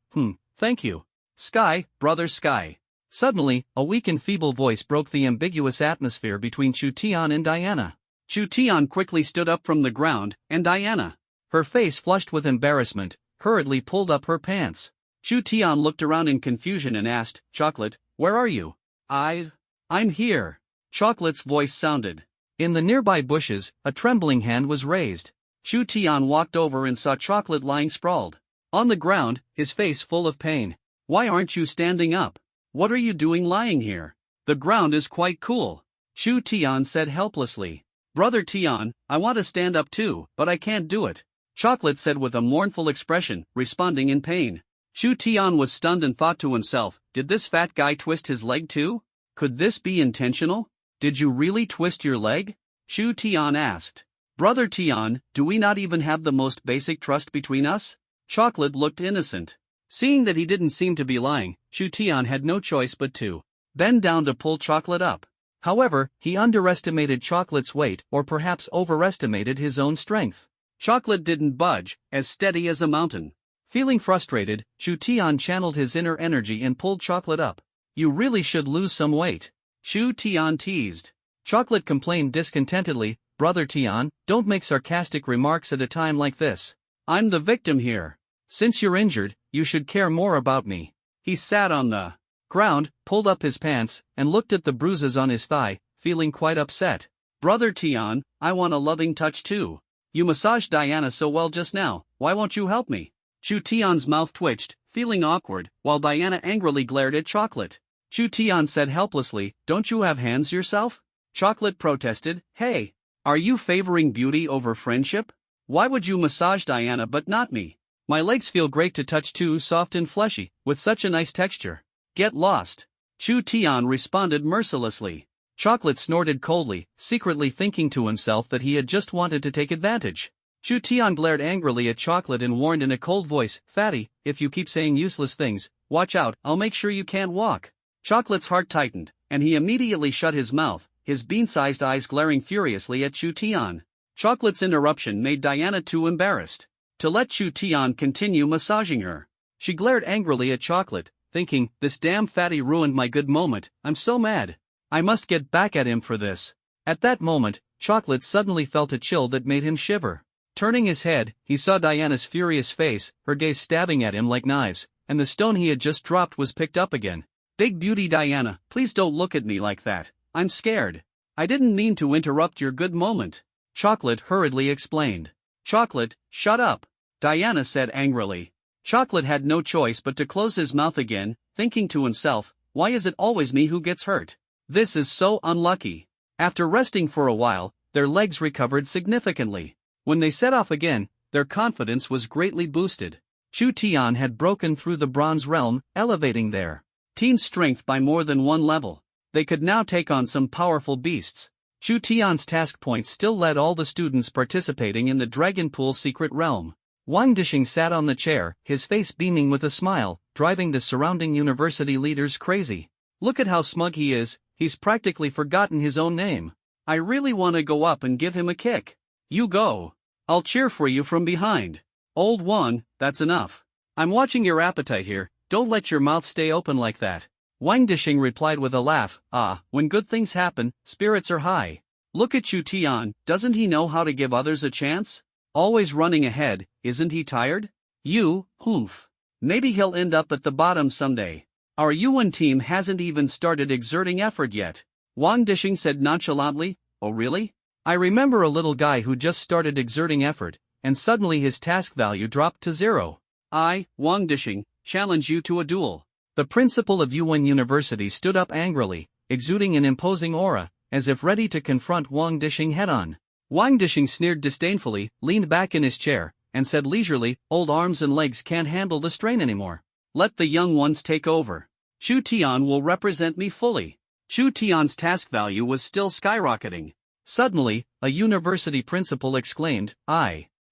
Thank you. Sky, brother Sky." Suddenly, a weak and feeble voice broke the ambiguous atmosphere between Chu Tian and Diana. Chu Tian quickly stood up from the ground, and Diana, her face flushed with embarrassment, hurriedly pulled up her pants. Chu Tian looked around in confusion and asked, "Chocolate, where are you?" I'm here." Chocolate's voice sounded. In the nearby bushes, a trembling hand was raised. Chu Tian walked over and saw Chocolate lying sprawled on the ground, his face full of pain. "Why aren't you standing up? What are you doing lying here? The ground is quite cool." Chu Tian said helplessly. "Brother Tian, I want to stand up too, but I can't do it," Chocolate said with a mournful expression, responding in pain. Chu Tian was stunned and thought to himself, "Did this fat guy twist his leg too? Could this be intentional? Did you really twist your leg?" Chu Tian asked. "Brother Tian, do we not even have the most basic trust between us?" Chocolate looked innocent. Seeing that he didn't seem to be lying, Chu Tian had no choice but to bend down to pull Chocolate up. However, he underestimated Chocolate's weight or perhaps overestimated his own strength. Chocolate didn't budge, as steady as a mountain. Feeling frustrated, Chu Tian channeled his inner energy and pulled Chocolate up. "You really should lose some weight," Chu Tian teased. Chocolate complained discontentedly, "Brother Tian, don't make sarcastic remarks at a time like this. I'm the victim here. Since you're injured, you should care more about me." He sat on the ground, pulled up his pants, and looked at the bruises on his thigh, feeling quite upset. "Brother Tian, I want a loving touch too. You massaged Diana so well just now, why won't you help me?" Chu Tian's mouth twitched, feeling awkward, while Diana angrily glared at Chocolate. Chu Tian said helplessly, "Don't you have hands yourself?" Chocolate protested, "Hey, are you favoring beauty over friendship? Why would you massage Diana but not me? My legs feel great to touch too, soft and fleshy, with such a nice texture. Get lost." Chu Tian responded mercilessly. Chocolate snorted coldly, secretly thinking to himself that he had just wanted to take advantage. Chu Tian glared angrily at Chocolate and warned in a cold voice, "Fatty, if you keep saying useless things, watch out, I'll make sure you can't walk." Chocolate's heart tightened, and he immediately shut his mouth, his bean-sized eyes glaring furiously at Chu Tian. Chocolate's interruption made Diana too embarrassed to let Chu Tian continue massaging her. She glared angrily at Chocolate, thinking, "This damn fatty ruined my good moment, I'm so mad. I must get back at him for this." At that moment, Chocolate suddenly felt a chill that made him shiver. Turning his head, he saw Diana's furious face, her gaze stabbing at him like knives, and the stone he had just dropped was picked up again. "Big beauty Diana, please don't look at me like that, I'm scared. I didn't mean to interrupt your good moment," Chocolate hurriedly explained. "Chocolate, shut up," Diana said angrily. Chocolate had no choice but to close his mouth again, thinking to himself, "Why is it always me who gets hurt? This is so unlucky." After resting for a while, their legs recovered significantly. When they set off again, their confidence was greatly boosted. Chu Tian had broken through the bronze realm, elevating their team's strength by more than one level. They could now take on some powerful beasts. Chu Tian's task points still led all the students participating in the Dragon Pool secret realm. Wang Dishing sat on the chair, his face beaming with a smile, driving the surrounding university leaders crazy. "Look at how smug he is, he's practically forgotten his own name. I really want to go up and give him a kick." "You go. I'll cheer for you from behind." "Old Wang, that's enough. I'm watching your appetite here, don't let your mouth stay open like that." Wang Dishing replied with a laugh, "When good things happen, spirits are high. Look at Chu Tian, doesn't he know how to give others a chance? Always running ahead, isn't he tired? Humph. Maybe he'll end up at the bottom someday. Our Yuan team hasn't even started exerting effort yet." Wang Dishing said nonchalantly, "Oh really? I remember a little guy who just started exerting effort, and suddenly his task value dropped to 0. I, Wang Dishing, challenge you to a duel." The principal of Yuan University stood up angrily, exuding an imposing aura, as if ready to confront Wang Dishing head-on. Wang Dishing sneered disdainfully, leaned back in his chair, and said leisurely, "Old arms and legs can't handle the strain anymore. Let the young ones take over. Chu Tian will represent me fully." Chu Tian's task value was still skyrocketing. Suddenly, a university principal exclaimed,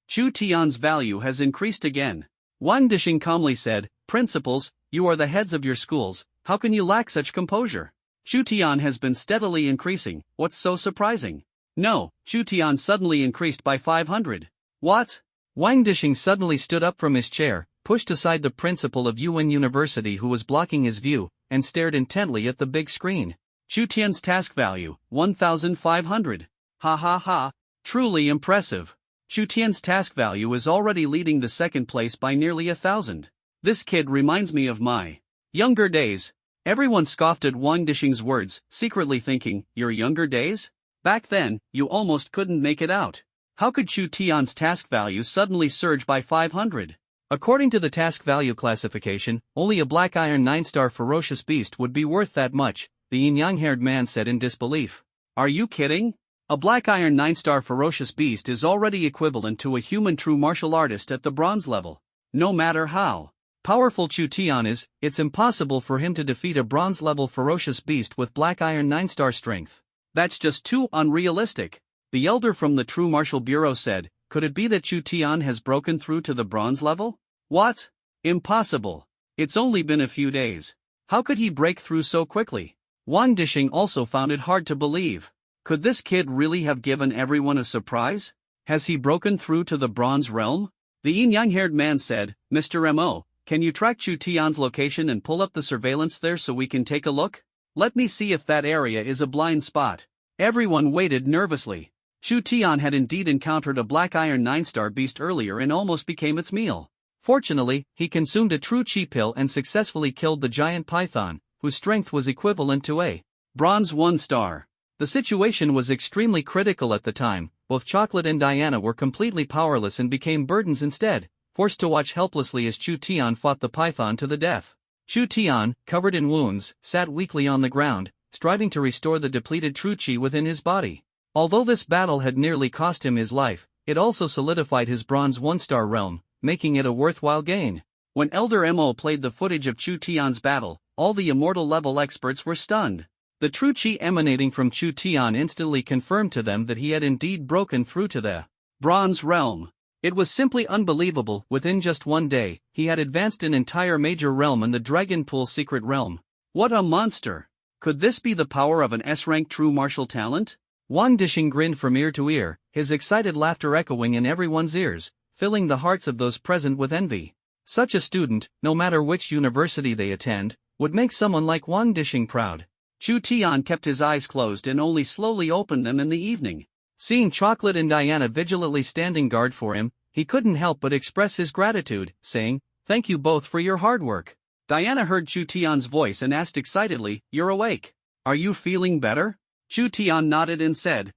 Chu Tian's value has increased again." Wang Dishing calmly said, "Principals, you are the heads of your schools, how can you lack such composure? Chu Tian has been steadily increasing, what's so surprising?" "No, Chu Tian suddenly increased by 500. "What?" Wang Dishing suddenly stood up from his chair, pushed aside the principal of Yuan University who was blocking his view, and stared intently at the big screen. "Chu Tian's task value, 1,500. Ha ha ha, truly impressive. Chu Tian's task value is already leading the second place by nearly 1,000. This kid reminds me of my younger days." Everyone scoffed at Wang Dishing's words, secretly thinking, "Your younger days? Back then, you almost couldn't make it out. How could Chu Tian's task value suddenly surge by 500? According to the task value classification, only a black iron 9-star ferocious beast would be worth that much," the yin-yang-haired man said in disbelief. "Are you kidding? A black iron 9-star ferocious beast is already equivalent to a human true martial artist at the bronze level. No matter how powerful Chu Tian is, it's impossible for him to defeat a bronze-level ferocious beast with black iron 9-star strength. That's just too unrealistic." The elder from the True Martial Bureau said, "Could it be that Chu Tian has broken through to the bronze level? What? Impossible. It's only been a few days. How could he break through so quickly? Wang Dishing also found it hard to believe. Could this kid really have given everyone a surprise? Has he broken through to the Bronze Realm? The yin-yang-haired man said, Mr. Mo, can you track Chu Tian's location and pull up the surveillance there so we can take a look? Let me see if that area is a blind spot. Everyone waited nervously. Chu Tian had indeed encountered a black iron 9-star beast earlier and almost became its meal. Fortunately, he consumed a true chi pill and successfully killed the giant python, whose strength was equivalent to a bronze 1-star. The situation was extremely critical at the time. Both Chocolate and Diana were completely powerless and became burdens instead, forced to watch helplessly as Chu Tian fought the python to the death. Chu Tian, covered in wounds, sat weakly on the ground, striving to restore the depleted true chi within his body. Although this battle had nearly cost him his life, it also solidified his bronze 1-star realm, making it a worthwhile gain. When Elder Mo played the footage of Chu Tian's battle, all the immortal level experts were stunned. The true chi emanating from Chu Tian instantly confirmed to them that he had indeed broken through to the Bronze Realm. It was simply unbelievable. Within just one day, he had advanced an entire major realm in the Dragon Pool Secret Realm. What a monster! Could this be the power of an S-rank true martial talent? Wang Dishing grinned from ear to ear, his excited laughter echoing in everyone's ears, filling the hearts of those present with envy. Such a student, no matter which university they attend, would make someone like Wang Dishing proud. Chu Tian kept his eyes closed and only slowly opened them in the evening. Seeing Chocolate and Diana vigilantly standing guard for him, he couldn't help but express his gratitude, saying, "Thank you both for your hard work." Diana heard Chu Tian's voice and asked excitedly, "You're awake? Are you feeling better?" Chu Tian nodded and said,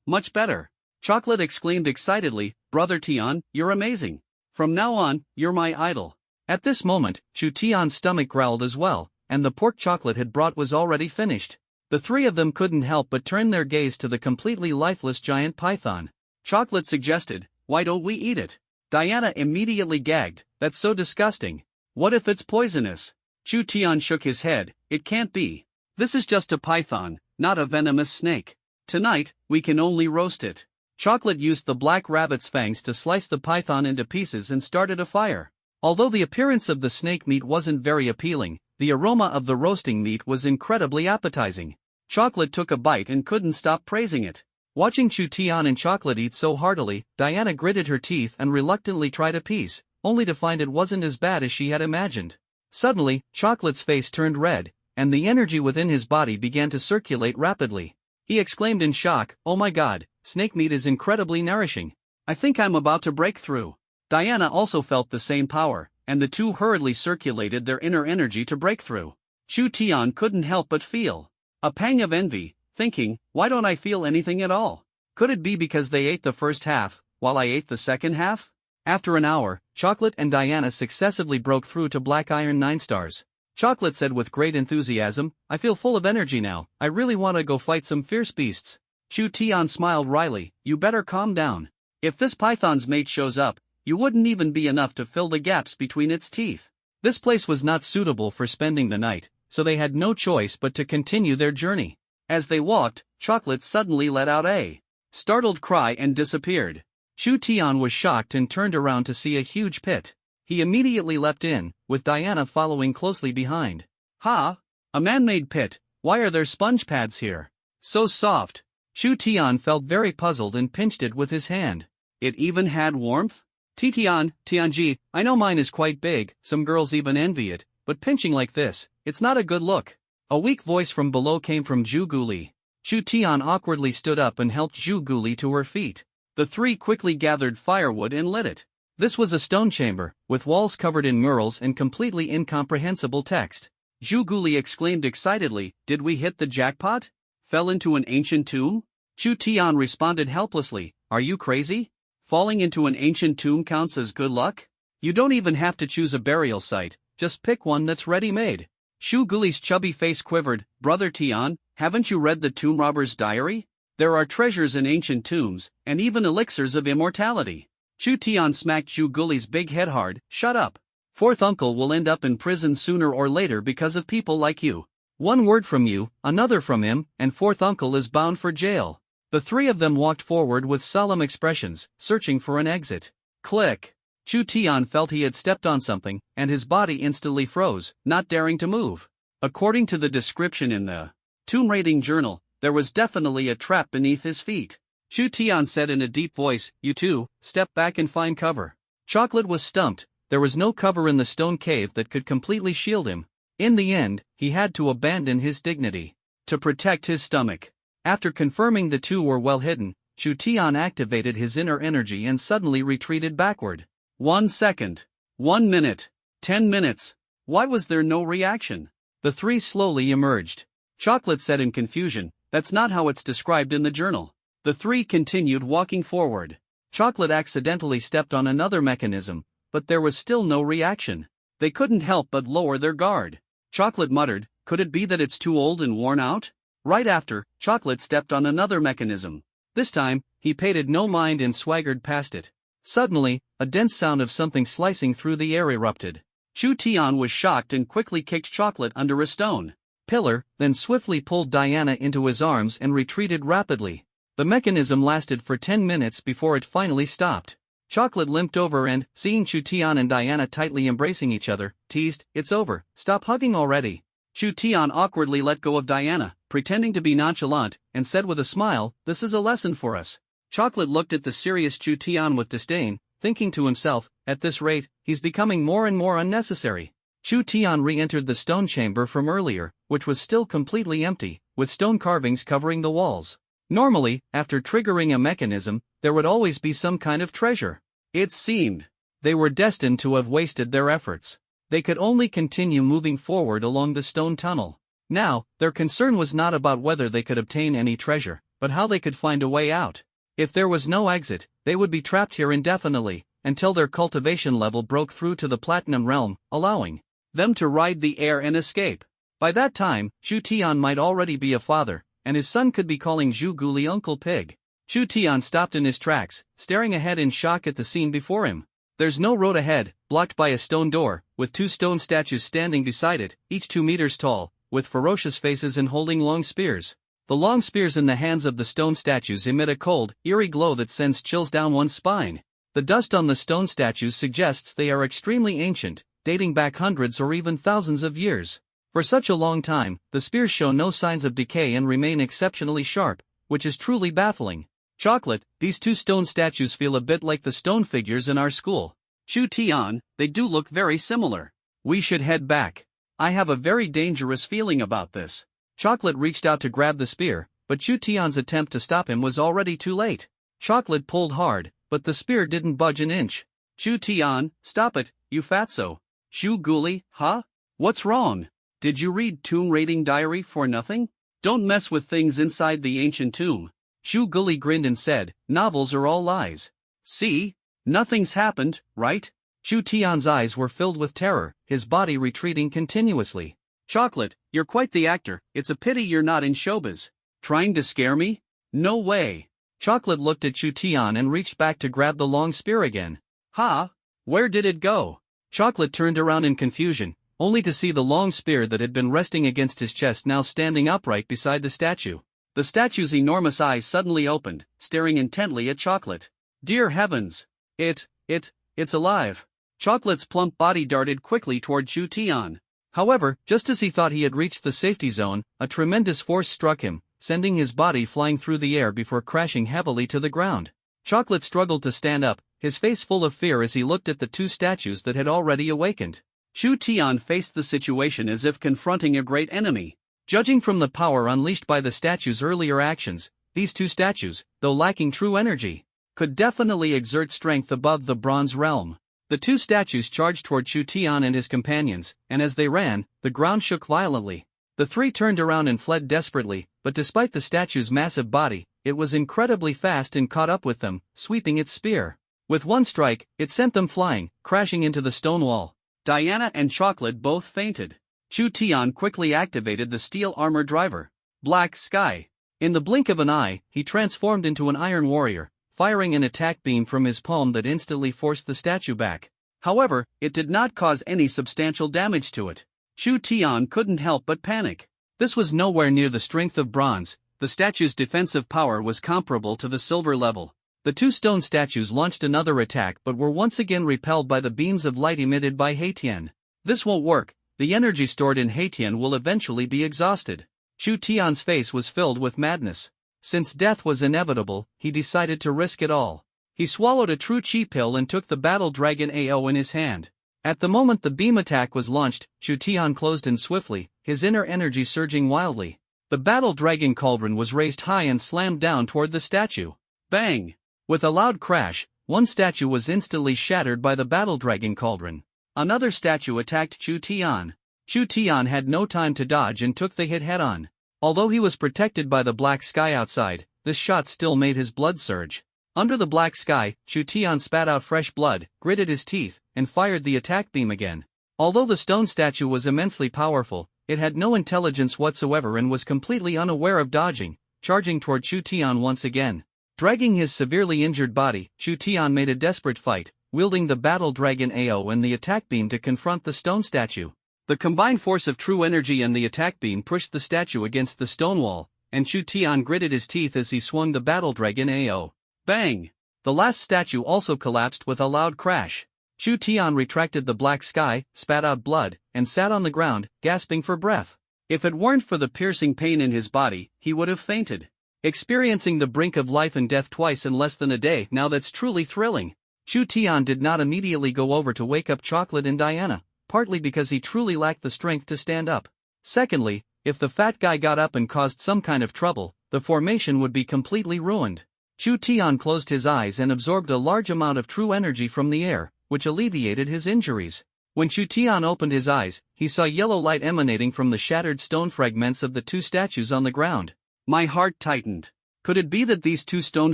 much better." Chocolate exclaimed excitedly, "Brother Tian, you're amazing. From now on, you're my idol." At this moment, Chu Tian's stomach growled as well, and the pork Chocolate had brought was already finished. The three of them couldn't help but turn their gaze to the completely lifeless giant python. Chocolate suggested, "Why don't we eat it?" Diana immediately gagged, "That's so disgusting. What if it's poisonous?" Chu Tian shook his head, "It can't be. This is just a python, not a venomous snake. Tonight, we can only roast it." Chocolate used the black rabbit's fangs to slice the python into pieces and started a fire. Although the appearance of the snake meat wasn't very appealing, the aroma of the roasting meat was incredibly appetizing. Chocolate took a bite and couldn't stop praising it. Watching Chu Tian and Chocolate eat so heartily, Diana gritted her teeth and reluctantly tried a piece, only to find it wasn't as bad as she had imagined. Suddenly, Chocolate's face turned red, and the energy within his body began to circulate rapidly. He exclaimed in shock, "Oh my god, snake meat is incredibly nourishing. I think I'm about to break through." Diana also felt the same power, and the two hurriedly circulated their inner energy to break through. Chu Tian couldn't help but feel a pang of envy, thinking, "Why don't I feel anything at all? Could it be because they ate the first half, while I ate the second half?" After an hour, Chocolate and Diana successively broke through to Black Iron 9 stars. Chocolate said with great enthusiasm, "I feel full of energy now. I really want to go fight some fierce beasts." Chu Tian smiled wryly, "You better calm down. If this python's mate shows up, you wouldn't even be enough to fill the gaps between its teeth." This place was not suitable for spending the night, so they had no choice but to continue their journey. As they walked, Chocolate suddenly let out a startled cry and disappeared. Chu Tian was shocked and turned around to see a huge pit. He immediately leapt in, with Diana following closely behind. "Ha! A man-made pit, why are there sponge pads here? So soft." Chu Tian felt very puzzled and pinched it with his hand. It even had warmth? Tianji, I know mine is quite big, some girls even envy it, but pinching like this, it's not a good look. A weak voice from below came from Zhu Guli. Chu Tian awkwardly stood up and helped Zhu Guli to her feet. The three quickly gathered firewood and lit it. This was a stone chamber, with walls covered in murals and completely incomprehensible text. Zhu Guli exclaimed excitedly, "Did we hit the jackpot? Fell into an ancient tomb?" Chu Tian responded helplessly, "Are you crazy? Falling into an ancient tomb counts as good luck? You don't even have to choose a burial site, just pick one that's ready-made." Zhu Guli's chubby face quivered, "Brother Tian, haven't you read the tomb robber's diary? There are treasures in ancient tombs, and even elixirs of immortality." Chu Tian smacked Zhu Guli's big head hard, "Shut up. Fourth uncle will end up in prison sooner or later because of people like you. One word from you, another from him, and fourth uncle is bound for jail." The three of them walked forward with solemn expressions, searching for an exit. Click. Chu Tian felt he had stepped on something, and his body instantly froze, not daring to move. According to the description in the Tomb Raiding Journal, there was definitely a trap beneath his feet. Chu Tian said in a deep voice, "You two, step back and find cover." Chocolate was stumped. There was no cover in the stone cave that could completely shield him. In the end, he had to abandon his dignity to protect his stomach. After confirming the two were well hidden, Chu Tian activated his inner energy and suddenly retreated backward. 1 second. 1 minute. 10 minutes. Why was there no reaction? The three slowly emerged. Chocolate said in confusion, "That's not how it's described in the journal." The three continued walking forward. Chocolate accidentally stepped on another mechanism, but there was still no reaction. They couldn't help but lower their guard. Chocolate muttered, "Could it be that it's too old and worn out?" Right after, Chocolate stepped on another mechanism. This time, he paid it no mind and swaggered past it. Suddenly, a dense sound of something slicing through the air erupted. Chu Tian was shocked and quickly kicked Chocolate under a stone pillar, then swiftly pulled Diana into his arms and retreated rapidly. The mechanism lasted for 10 minutes before it finally stopped. Chocolate limped over and, seeing Chu Tian and Diana tightly embracing each other, teased, "It's over, stop hugging already." Chu Tian awkwardly let go of Diana, pretending to be nonchalant, and said with a smile, "This is a lesson for us." Chocolate looked at the serious Chu Tian with disdain, thinking to himself, "At this rate, he's becoming more and more unnecessary." Chu Tian re-entered the stone chamber from earlier, which was still completely empty, with stone carvings covering the walls. Normally, after triggering a mechanism, there would always be some kind of treasure. It seemed they were destined to have wasted their efforts. They could only continue moving forward along the stone tunnel. Now, their concern was not about whether they could obtain any treasure, but how they could find a way out. If there was no exit, they would be trapped here indefinitely, until their cultivation level broke through to the Platinum Realm, allowing them to ride the air and escape. By that time, Chu Tian might already be a father, and his son could be calling Zhu Guli Uncle Pig. Chu Tian stopped in his tracks, staring ahead in shock at the scene before him. There's no road ahead, blocked by a stone door, with two stone statues standing beside it, each 2 meters tall, with ferocious faces and holding long spears. The long spears in the hands of the stone statues emit a cold, eerie glow that sends chills down one's spine. The dust on the stone statues suggests they are extremely ancient, dating back hundreds or even thousands of years. For such a long time, the spears show no signs of decay and remain exceptionally sharp, which is truly baffling. Chocolate, these two stone statues feel a bit like the stone figures in our school. Chu Tian, they do look very similar. We should head back. I have a very dangerous feeling about this. Chocolate reached out to grab the spear, but Chu Tian's attempt to stop him was already too late. Chocolate pulled hard, but the spear didn't budge an inch. Chu Tian, stop it, you fatso. Zhu Guli, huh? What's wrong? Did you read Tomb Raiding Diary for nothing? Don't mess with things inside the ancient tomb. Zhu Guli grinned and said, "Novels are all lies. See? Nothing's happened, right?" Chu Tian's eyes were filled with terror, his body retreating continuously. "Chocolate, you're quite the actor, it's a pity you're not in showbiz. Trying to scare me? No way." Chocolate looked at Chu Tian and reached back to grab the long spear again. "Ha? Where did it go?" Chocolate turned around in confusion, only to see the long spear that had been resting against his chest now standing upright beside the statue. The statue's enormous eyes suddenly opened, staring intently at Chocolate. "Dear heavens! It's alive." Chocolate's plump body darted quickly toward Chu Tian. However, just as he thought he had reached the safety zone, a tremendous force struck him, sending his body flying through the air before crashing heavily to the ground. Chocolate struggled to stand up, his face full of fear as he looked at the two statues that had already awakened. Chu Tian faced the situation as if confronting a great enemy. Judging from the power unleashed by the statues' earlier actions, these two statues, though lacking true energy, could definitely exert strength above the bronze realm. The two statues charged toward Chu Tian and his companions, and as they ran, the ground shook violently. The three turned around and fled desperately, but despite the statue's massive body, it was incredibly fast and caught up with them, sweeping its spear. With one strike, it sent them flying, crashing into the stone wall. Diana and Chocolate both fainted. Chu Tian quickly activated the steel armor driver. Black Sky. In the blink of an eye, he transformed into an iron warrior, firing an attack beam from his palm that instantly forced the statue back. However, it did not cause any substantial damage to it. Chu Tian couldn't help but panic. This was nowhere near the strength of bronze. The statue's defensive power was comparable to the silver level. The two stone statues launched another attack but were once again repelled by the beams of light emitted by Haitian. This won't work, the energy stored in Haitian will eventually be exhausted. Chu Tian's face was filled with madness. Since death was inevitable, he decided to risk it all. He swallowed a true chi pill and took the battle dragon AO in his hand. At the moment the beam attack was launched, Chu Tian closed in swiftly, his inner energy surging wildly. The battle dragon cauldron was raised high and slammed down toward the statue. Bang! With a loud crash, one statue was instantly shattered by the battle dragon cauldron. Another statue attacked Chu Tian. Chu Tian had no time to dodge and took the hit head-on. Although he was protected by the black sky outside, this shot still made his blood surge. Under the black sky, Chu Tian spat out fresh blood, gritted his teeth, and fired the attack beam again. Although the stone statue was immensely powerful, it had no intelligence whatsoever and was completely unaware of dodging, charging toward Chu Tian once again. Dragging his severely injured body, Chu Tian made a desperate fight, wielding the battle dragon AO and the attack beam to confront the stone statue. The combined force of true energy and the attack beam pushed the statue against the stone wall, and Chu Tian gritted his teeth as he swung the battle dragon AO. Bang! The last statue also collapsed with a loud crash. Chu Tian retracted the black sky, spat out blood, and sat on the ground, gasping for breath. If it weren't for the piercing pain in his body, he would have fainted. Experiencing the brink of life and death twice in less than a day, now that's truly thrilling. Chu Tian did not immediately go over to wake up Chocolate and Diana, partly because he truly lacked the strength to stand up. Secondly, if the fat guy got up and caused some kind of trouble, the formation would be completely ruined. Chu Tian closed his eyes and absorbed a large amount of true energy from the air, which alleviated his injuries. When Chu Tian opened his eyes, he saw yellow light emanating from the shattered stone fragments of the two statues on the ground. My heart tightened. Could it be that these two stone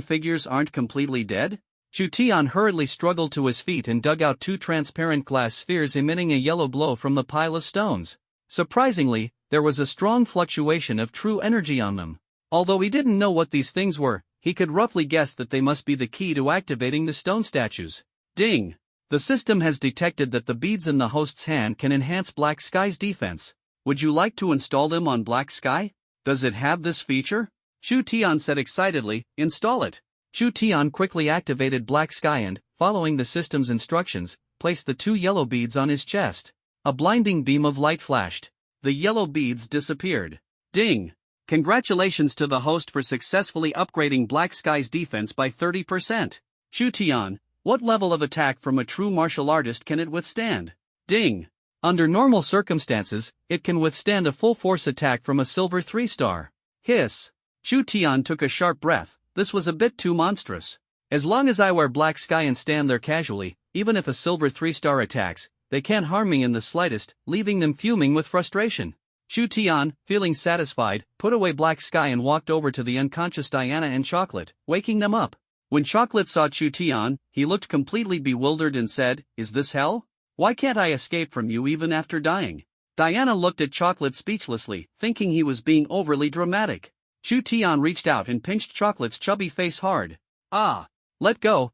figures aren't completely dead? Chu Tian hurriedly struggled to his feet and dug out two transparent glass spheres emitting a yellow glow from the pile of stones. Surprisingly, there was a strong fluctuation of true energy on them. Although he didn't know what these things were, he could roughly guess that they must be the key to activating the stone statues. Ding! The system has detected that the beads in the host's hand can enhance Black Sky's defense. Would you like to install them on Black Sky? Does it have this feature? Chu Tian said excitedly, install it. Chu Tian quickly activated Black Sky and, following the system's instructions, placed the two yellow beads on his chest. A blinding beam of light flashed. The yellow beads disappeared. Ding! Congratulations to the host for successfully upgrading Black Sky's defense by 30%. Chu Tian, what level of attack from a true martial artist can it withstand? Ding! Under normal circumstances, it can withstand a full-force attack from a silver 3-star. Hiss! Chu Tian took a sharp breath. This was a bit too monstrous. As long as I wear Black Sky and stand there casually, even if a silver 3-star attacks, they can't harm me in the slightest, leaving them fuming with frustration. Chu Tian, feeling satisfied, put away Black Sky and walked over to the unconscious Diana and Chocolate, waking them up. When Chocolate saw Chu Tian, he looked completely bewildered and said, "Is this hell? Why can't I escape from you even after dying?" Diana looked at Chocolate speechlessly, thinking he was being overly dramatic. Chu Tian reached out and pinched Chocolate's chubby face hard. Ah! Let go,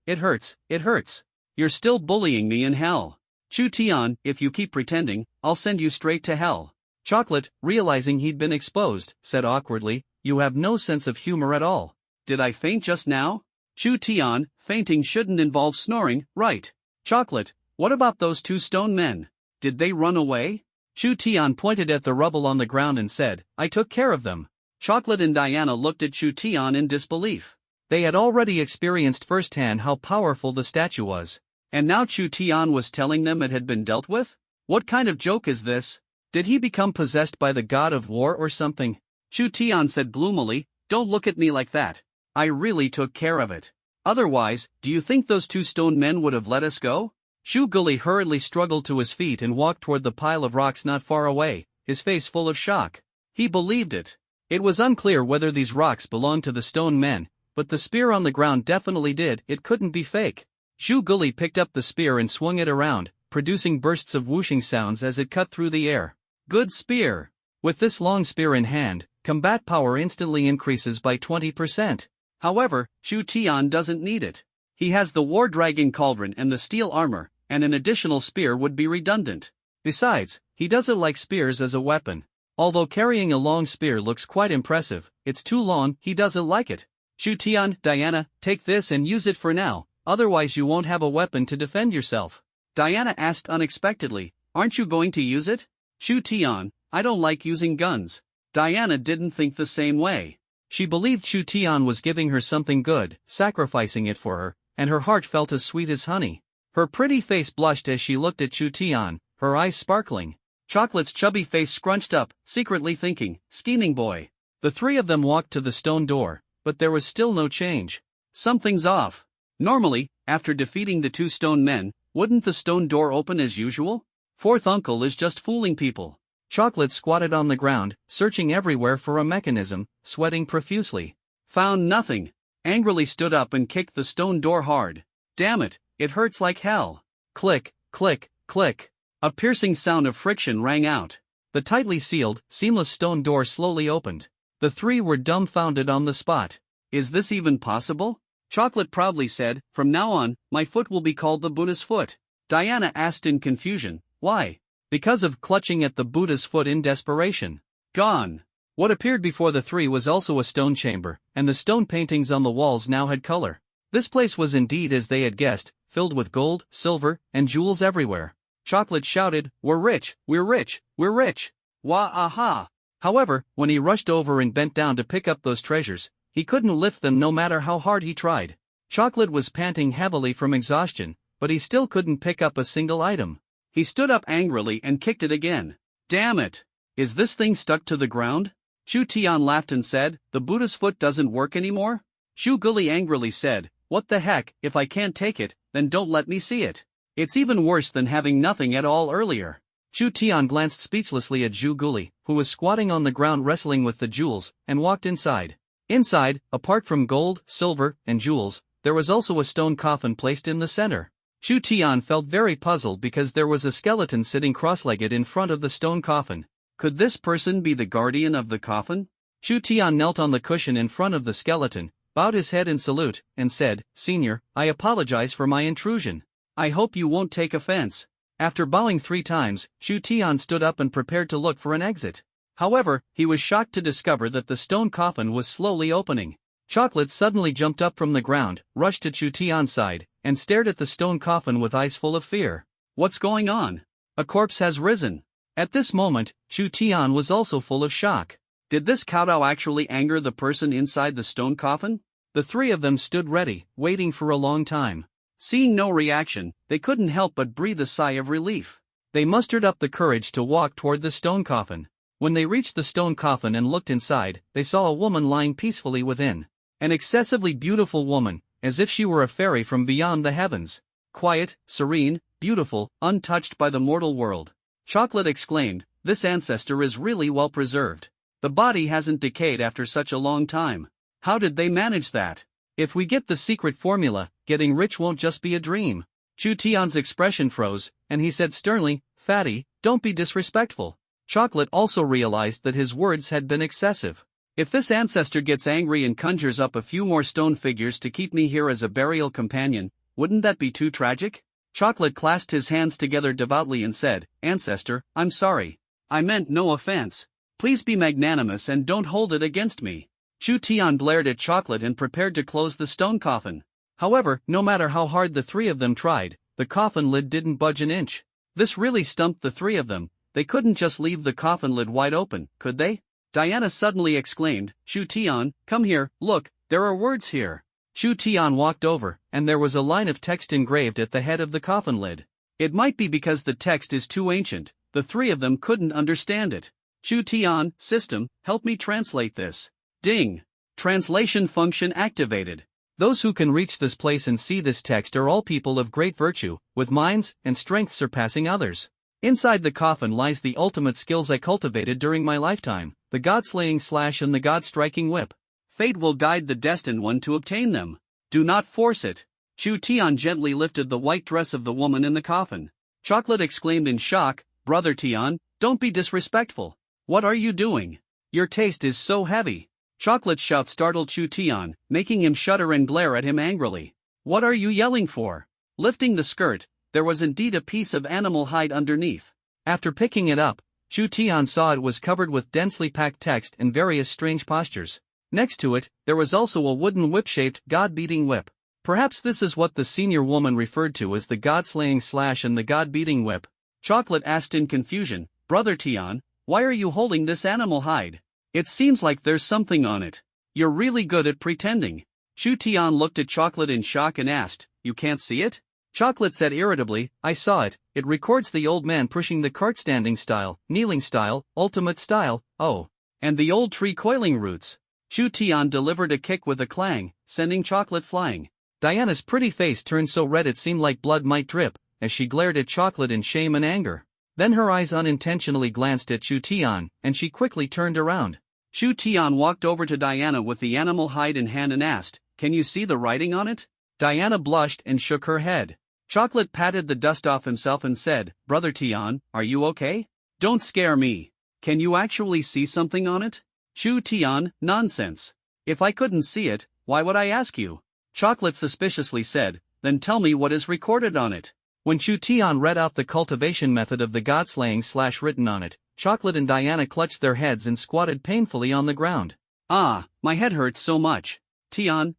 it hurts, it hurts. You're still bullying me in hell. Chu Tian, if you keep pretending, I'll send you straight to hell. Chocolate, realizing he'd been exposed, said awkwardly, you have no sense of humor at all. Did I faint just now? Chu Tian, fainting shouldn't involve snoring, right? Chocolate, what about those two stone men? Did they run away? Chu Tian pointed at the rubble on the ground and said, I took care of them. Chocolate and Diana looked at Chu Tian in disbelief. They had already experienced firsthand how powerful the statue was. And now Chu Tian was telling them it had been dealt with? What kind of joke is this? Did he become possessed by the god of war or something? Chu Tian said gloomily, don't look at me like that. I really took care of it. Otherwise, do you think those two stone men would have let us go? Shu Guli hurriedly struggled to his feet and walked toward the pile of rocks not far away, his face full of shock. He believed it. It was unclear whether these rocks belonged to the stone men, but the spear on the ground definitely did. It couldn't be fake. Shu Guli picked up the spear and swung it around, producing bursts of whooshing sounds as it cut through the air. Good spear! With this long spear in hand, combat power instantly increases by 20%. However, Chu Tian doesn't need it. He has the War Dragon Cauldron and the steel armor, and an additional spear would be redundant. Besides, he doesn't like spears as a weapon. Although carrying a long spear looks quite impressive, it's too long, he doesn't like it. Chu Tian, Diana, take this and use it for now, otherwise you won't have a weapon to defend yourself. Diana asked unexpectedly, aren't you going to use it? Chu Tian, I don't like using guns. Diana didn't think the same way. She believed Chu Tian was giving her something good, sacrificing it for her, and her heart felt as sweet as honey. Her pretty face blushed as she looked at Chu Tian, her eyes sparkling. Chocolate's chubby face scrunched up, secretly thinking, scheming boy. The three of them walked to the stone door, but there was still no change. Something's off. Normally, after defeating the two stone men, wouldn't the stone door open as usual? Fourth uncle is just fooling people. Chocolate squatted on the ground, searching everywhere for a mechanism, sweating profusely. Found nothing. Angrily stood up and kicked the stone door hard. Damn it, it hurts like hell. Click, click, click. A piercing sound of friction rang out. The tightly sealed, seamless stone door slowly opened. The three were dumbfounded on the spot. Is this even possible? Chocolate proudly said, from now on, my foot will be called the Buddha's foot. Diana asked in confusion, why? Because of clutching at the Buddha's foot in desperation. Gone. What appeared before the three was also a stone chamber, and the stone paintings on the walls now had color. This place was indeed as they had guessed, filled with gold, silver, and jewels everywhere. Chocolate shouted, we're rich, we're rich, we're rich. Wah-aha! However, when he rushed over and bent down to pick up those treasures, he couldn't lift them no matter how hard he tried. Chocolate was panting heavily from exhaustion, but he still couldn't pick up a single item. He stood up angrily and kicked it again. Damn it! Is this thing stuck to the ground? Chu Tian laughed and said, the Buddha's foot doesn't work anymore? Shu Guli angrily said, what the heck, if I can't take it, then don't let me see it. It's even worse than having nothing at all earlier. Chu Tian glanced speechlessly at Zhu Guli, who was squatting on the ground wrestling with the jewels, and walked inside. Inside, apart from gold, silver, and jewels, there was also a stone coffin placed in the center. Chu Tian felt very puzzled because there was a skeleton sitting cross-legged in front of the stone coffin. Could this person be the guardian of the coffin? Chu Tian knelt on the cushion in front of the skeleton, bowed his head in salute, and said, Senior, I apologize for my intrusion. I hope you won't take offense. After bowing 3 times, Chu Tian stood up and prepared to look for an exit. However, he was shocked to discover that the stone coffin was slowly opening. Chocolate suddenly jumped up from the ground, rushed to Chu Tian's side, and stared at the stone coffin with eyes full of fear. What's going on? A corpse has risen. At this moment, Chu Tian was also full of shock. Did this kowtow actually anger the person inside the stone coffin? The three of them stood ready, waiting for a long time. Seeing no reaction, they couldn't help but breathe a sigh of relief. They mustered up the courage to walk toward the stone coffin. When they reached the stone coffin and looked inside, they saw a woman lying peacefully within. An excessively beautiful woman, as if she were a fairy from beyond the heavens. Quiet, serene, beautiful, untouched by the mortal world. Chocolate exclaimed, this ancestor is really well preserved. The body hasn't decayed after such a long time. How did they manage that? If we get the secret formula, getting rich won't just be a dream. Chu Tian's expression froze, and he said sternly, Fatty, don't be disrespectful. Chocolate also realized that his words had been excessive. If this ancestor gets angry and conjures up a few more stone figures to keep me here as a burial companion, wouldn't that be too tragic? Chocolate clasped his hands together devoutly and said, Ancestor, I'm sorry. I meant no offense. Please be magnanimous and don't hold it against me. Chu Tian glared at Chocolate and prepared to close the stone coffin. However, no matter how hard the three of them tried, the coffin lid didn't budge an inch. This really stumped the three of them. They couldn't just leave the coffin lid wide open, could they? Diana suddenly exclaimed, Chu Tian, come here, look, there are words here. Chu Tian walked over, and there was a line of text engraved at the head of the coffin lid. It might be because the text is too ancient, the three of them couldn't understand it. Chu Tian, system, help me translate this. Ding! Translation function activated. Those who can reach this place and see this text are all people of great virtue, with minds and strength surpassing others. Inside the coffin lies the ultimate skills I cultivated during my lifetime, the god-slaying slash and the god-striking whip. Fate will guide the destined one to obtain them. Do not force it. Chu Tian gently lifted the white dress of the woman in the coffin. Chocolate exclaimed in shock, Brother Tian, don't be disrespectful. What are you doing? Your taste is so heavy. Chocolate's shout startled Chu Tian, making him shudder and glare at him angrily. What are you yelling for? Lifting the skirt, there was indeed a piece of animal hide underneath. After picking it up, Chu Tian saw it was covered with densely packed text and various strange postures. Next to it, there was also a wooden whip-shaped, god-beating whip. Perhaps this is what the senior woman referred to as the god-slaying slash and the god-beating whip. Chocolate asked in confusion, "Brother Tian, why are you holding this animal hide? It seems like there's something on it. You're really good at pretending." Chu Tian looked at Chocolate in shock and asked, "You can't see it?" Chocolate said irritably, "I saw it. It records the old man pushing the cart standing style, kneeling style, ultimate style, oh. And the old tree coiling roots." Chu Tian delivered a kick with a clang, sending Chocolate flying. Diana's pretty face turned so red it seemed like blood might drip, as she glared at Chocolate in shame and anger. Then her eyes unintentionally glanced at Chu Tian, and she quickly turned around. Chu Tian walked over to Diana with the animal hide in hand and asked, "Can you see the writing on it?" Diana blushed and shook her head. Chocolate patted the dust off himself and said, "Brother Tian, are you okay? Don't scare me. Can you actually see something on it?" Chu Tian, "Nonsense. If I couldn't see it, why would I ask you?" Chocolate suspiciously said, "Then tell me what is recorded on it." When Chu Tian read out the cultivation method of the god-slaying slash written on it, Chocolate and Diana clutched their heads and squatted painfully on the ground. "Ah, my head hurts so much. Tian,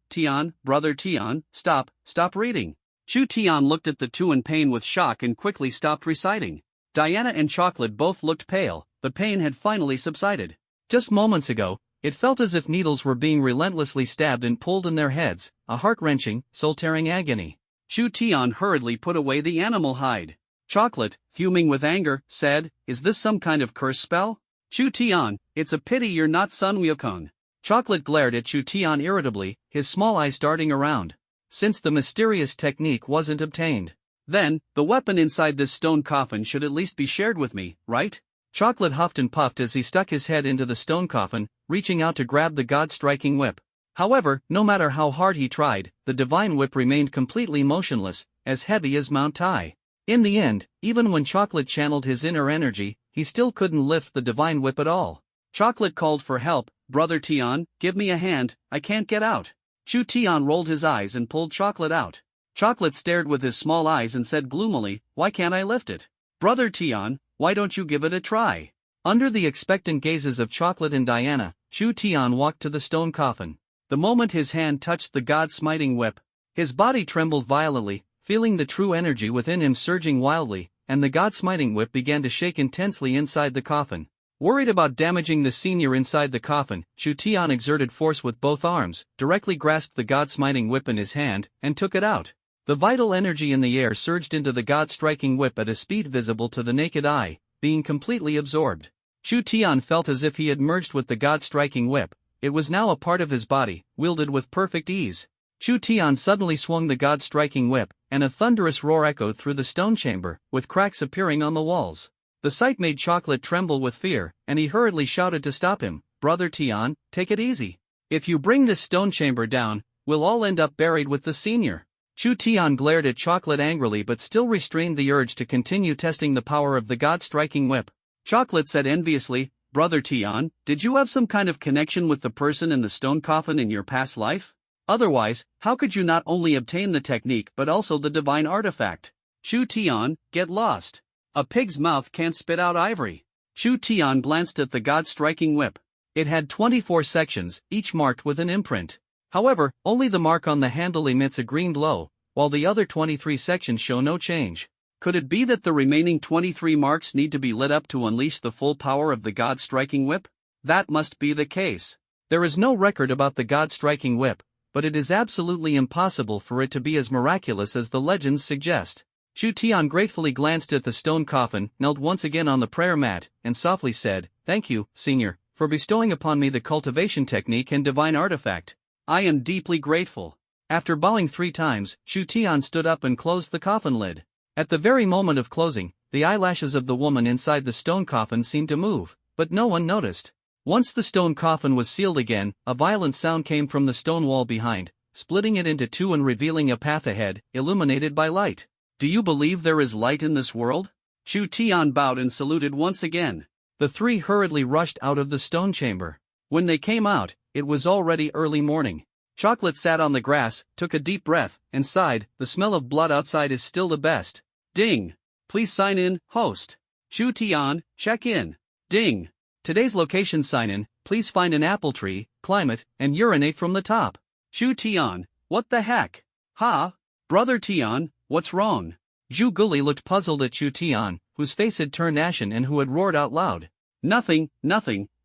Brother Tian, stop reading." Chu Tian looked at the two in pain with shock and quickly stopped reciting. Diana and Chocolate both looked pale, the pain had finally subsided. Just moments ago, it felt as if needles were being relentlessly stabbed and pulled in their heads, a heart-wrenching, soul-tearing agony. Chu Tian hurriedly put away the animal hide. Chocolate, fuming with anger, said, "Is this some kind of curse spell? Chu Tian, it's a pity you're not Sun Wukong." Chocolate glared at Chu Tian irritably, his small eyes darting around. Since the mysterious technique wasn't obtained, then, the weapon inside this stone coffin should at least be shared with me, right? Chocolate huffed and puffed as he stuck his head into the stone coffin, reaching out to grab the god-striking whip. However, no matter how hard he tried, the divine whip remained completely motionless, as heavy as Mount Tai. In the end, even when Chocolate channeled his inner energy, he still couldn't lift the divine whip at all. Chocolate called for help, "Brother Tian, give me a hand, I can't get out." Chu Tian rolled his eyes and pulled Chocolate out. Chocolate stared with his small eyes and said gloomily, "Why can't I lift it? Brother Tian, why don't you give it a try?" Under the expectant gazes of Chocolate and Diana, Chu Tian walked to the stone coffin. The moment his hand touched the god-smiting whip, his body trembled violently, feeling the true energy within him surging wildly, and the god-smiting whip began to shake intensely inside the coffin. Worried about damaging the senior inside the coffin, Chu Tian exerted force with both arms, directly grasped the god-smiting whip in his hand, and took it out. The vital energy in the air surged into the god-striking whip at a speed visible to the naked eye, being completely absorbed. Chu Tian felt as if he had merged with the god-striking whip. It was now a part of his body, wielded with perfect ease. Chu Tian suddenly swung the god-striking whip, and a thunderous roar echoed through the stone chamber, with cracks appearing on the walls. The sight made Chocolate tremble with fear, and he hurriedly shouted to stop him, "Brother Tian, take it easy. If you bring this stone chamber down, we'll all end up buried with the senior." Chu Tian glared at Chocolate angrily but still restrained the urge to continue testing the power of the god-striking whip. Chocolate said enviously, "Brother Tian, did you have some kind of connection with the person in the stone coffin in your past life? Otherwise, how could you not only obtain the technique but also the divine artifact?" Chu Tian, get lost. A pig's mouth can't spit out ivory. Chu Tian glanced at the god-striking whip. It had 24 sections, each marked with an imprint. However, only the mark on the handle emits a green glow, while the other 23 sections show no change. Could it be that the remaining 23 marks need to be lit up to unleash the full power of the god-striking whip? That must be the case. There is no record about the god-striking whip, but it is absolutely impossible for it to be as miraculous as the legends suggest. Chu Tian gratefully glanced at the stone coffin, knelt once again on the prayer mat, and softly said, "Thank you, Senior, for bestowing upon me the cultivation technique and divine artifact. I am deeply grateful." After bowing 3 times, Chu Tian stood up and closed the coffin lid. At the very moment of closing, the eyelashes of the woman inside the stone coffin seemed to move, but no one noticed. Once the stone coffin was sealed again, a violent sound came from the stone wall behind, splitting it into 2 and revealing a path ahead, illuminated by light. "Do you believe there is light in this world?" Chu Tian bowed and saluted once again. The 3 hurriedly rushed out of the stone chamber. When they came out, it was already early morning. Chocolate sat on the grass, took a deep breath, and sighed, "The smell of blood outside is still the best." Ding! Please sign in, host. Chu Tian, check in. Ding! Today's location sign in, please find an apple tree, climb it, and urinate from the top. Chu Tian, what the heck? Ha? Brother Tian, what's wrong? Zhu Guli looked puzzled at Chu Tian, whose face had turned ashen and who had roared out loud. Nothing,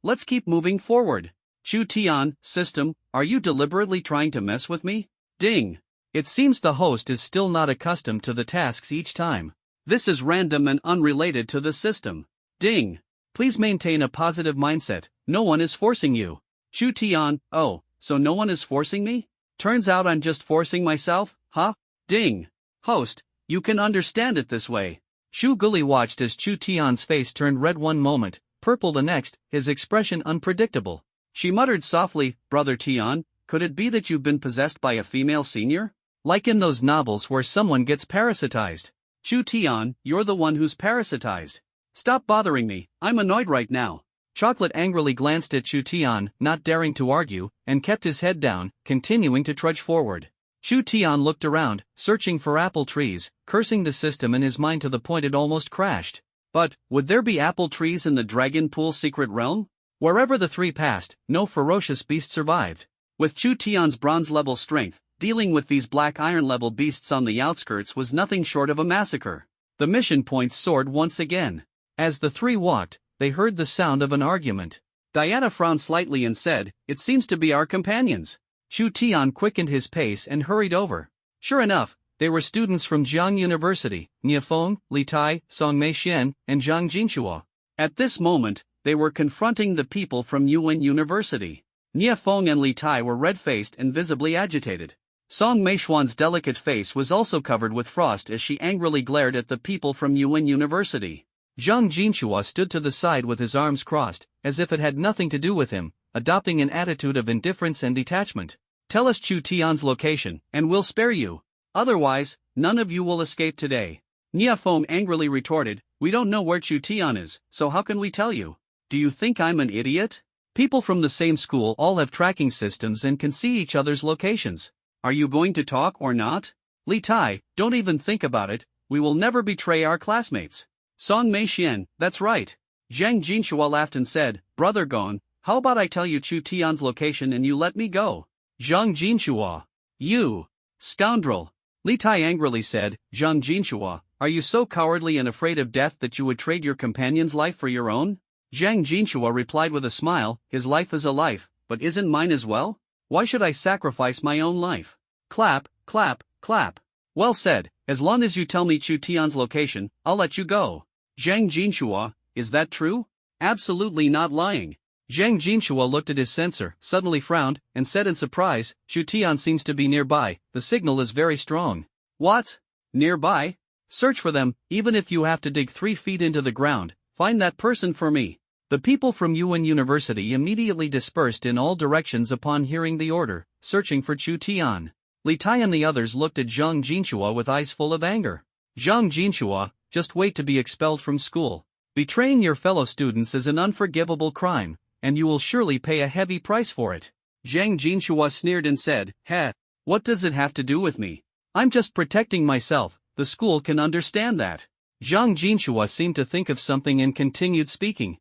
let's keep moving forward. Chu Tian, system, are you deliberately trying to mess with me? Ding. It seems the host is still not accustomed to the tasks each time. This is random and unrelated to the system. Ding. Please maintain a positive mindset, no one is forcing you. Chu Tian, oh, so no one is forcing me? Turns out I'm just forcing myself, huh? Ding. Host, you can understand it this way. Zhu Guli watched as Chu Tian's face turned red one moment, purple the next, his expression unpredictable. She muttered softly, Brother Tian, could it be that you've been possessed by a female senior? Like in those novels where someone gets parasitized. Chu Tian, you're the one who's parasitized. Stop bothering me, I'm annoyed right now. Chocolate angrily glanced at Chu Tian, not daring to argue, and kept his head down, continuing to trudge forward. Chu Tian looked around, searching for apple trees, cursing the system in his mind to the point it almost crashed. But, would there be apple trees in the Dragon Pool secret realm? Wherever the three passed, no ferocious beast survived. With Chu Tian's bronze-level strength, dealing with these black iron-level beasts on the outskirts was nothing short of a massacre. The mission points soared once again. As the three walked, they heard the sound of an argument. Diana frowned slightly and said, it seems to be our companions. Chu Tian quickened his pace and hurried over. Sure enough, they were students from Jiang University, Niafeng, Li Tai, Song Mei Xian, and Zhang Jinchua. At this moment, they were confronting the people from Yuan University. Niafeng and Li Tai were red-faced and visibly agitated. Song Mei Xuan's delicate face was also covered with frost as she angrily glared at the people from Yuan University. Zhang Jinchua stood to the side with his arms crossed, as if it had nothing to do with him, adopting an attitude of indifference and detachment. Tell us Chu Tian's location, and we'll spare you. Otherwise, none of you will escape today. Niafeng angrily retorted, we don't know where Chu Tian is, so how can we tell you? Do you think I'm an idiot? People from the same school all have tracking systems and can see each other's locations. Are you going to talk or not? Li Tai, don't even think about it, we will never betray our classmates. Song Mei Xian, that's right. Zhang Jinchua laughed and said, Brother Gong, how about I tell you Chu Tian's location and you let me go? Zhang Jinchua. You. Scoundrel. Li Tai angrily said, Zhang Jinchua, are you so cowardly and afraid of death that you would trade your companion's life for your own? Zhang Jinchua replied with a smile, his life is a life, but isn't mine as well? Why should I sacrifice my own life? Clap, clap, clap. Well said, as long as you tell me Chu Tian's location, I'll let you go. Zhang Jinchua, is that true? Absolutely not lying. Zhang Jinchua looked at his sensor, suddenly frowned, and said in surprise, Chu Tian seems to be nearby, the signal is very strong. What? Nearby? Search for them, even if you have to dig 3 feet into the ground, find that person for me. The people from Yuan University immediately dispersed in all directions upon hearing the order, searching for Chu Tian. Li Tai and the others looked at Zhang Jinchua with eyes full of anger. Zhang Jinchua, just wait to be expelled from school. Betraying your fellow students is an unforgivable crime, and you will surely pay a heavy price for it. Zhang Jinchua sneered and said, Heh, what does it have to do with me? I'm just protecting myself, the school can understand that. Zhang Jinchua seemed to think of something and continued speaking.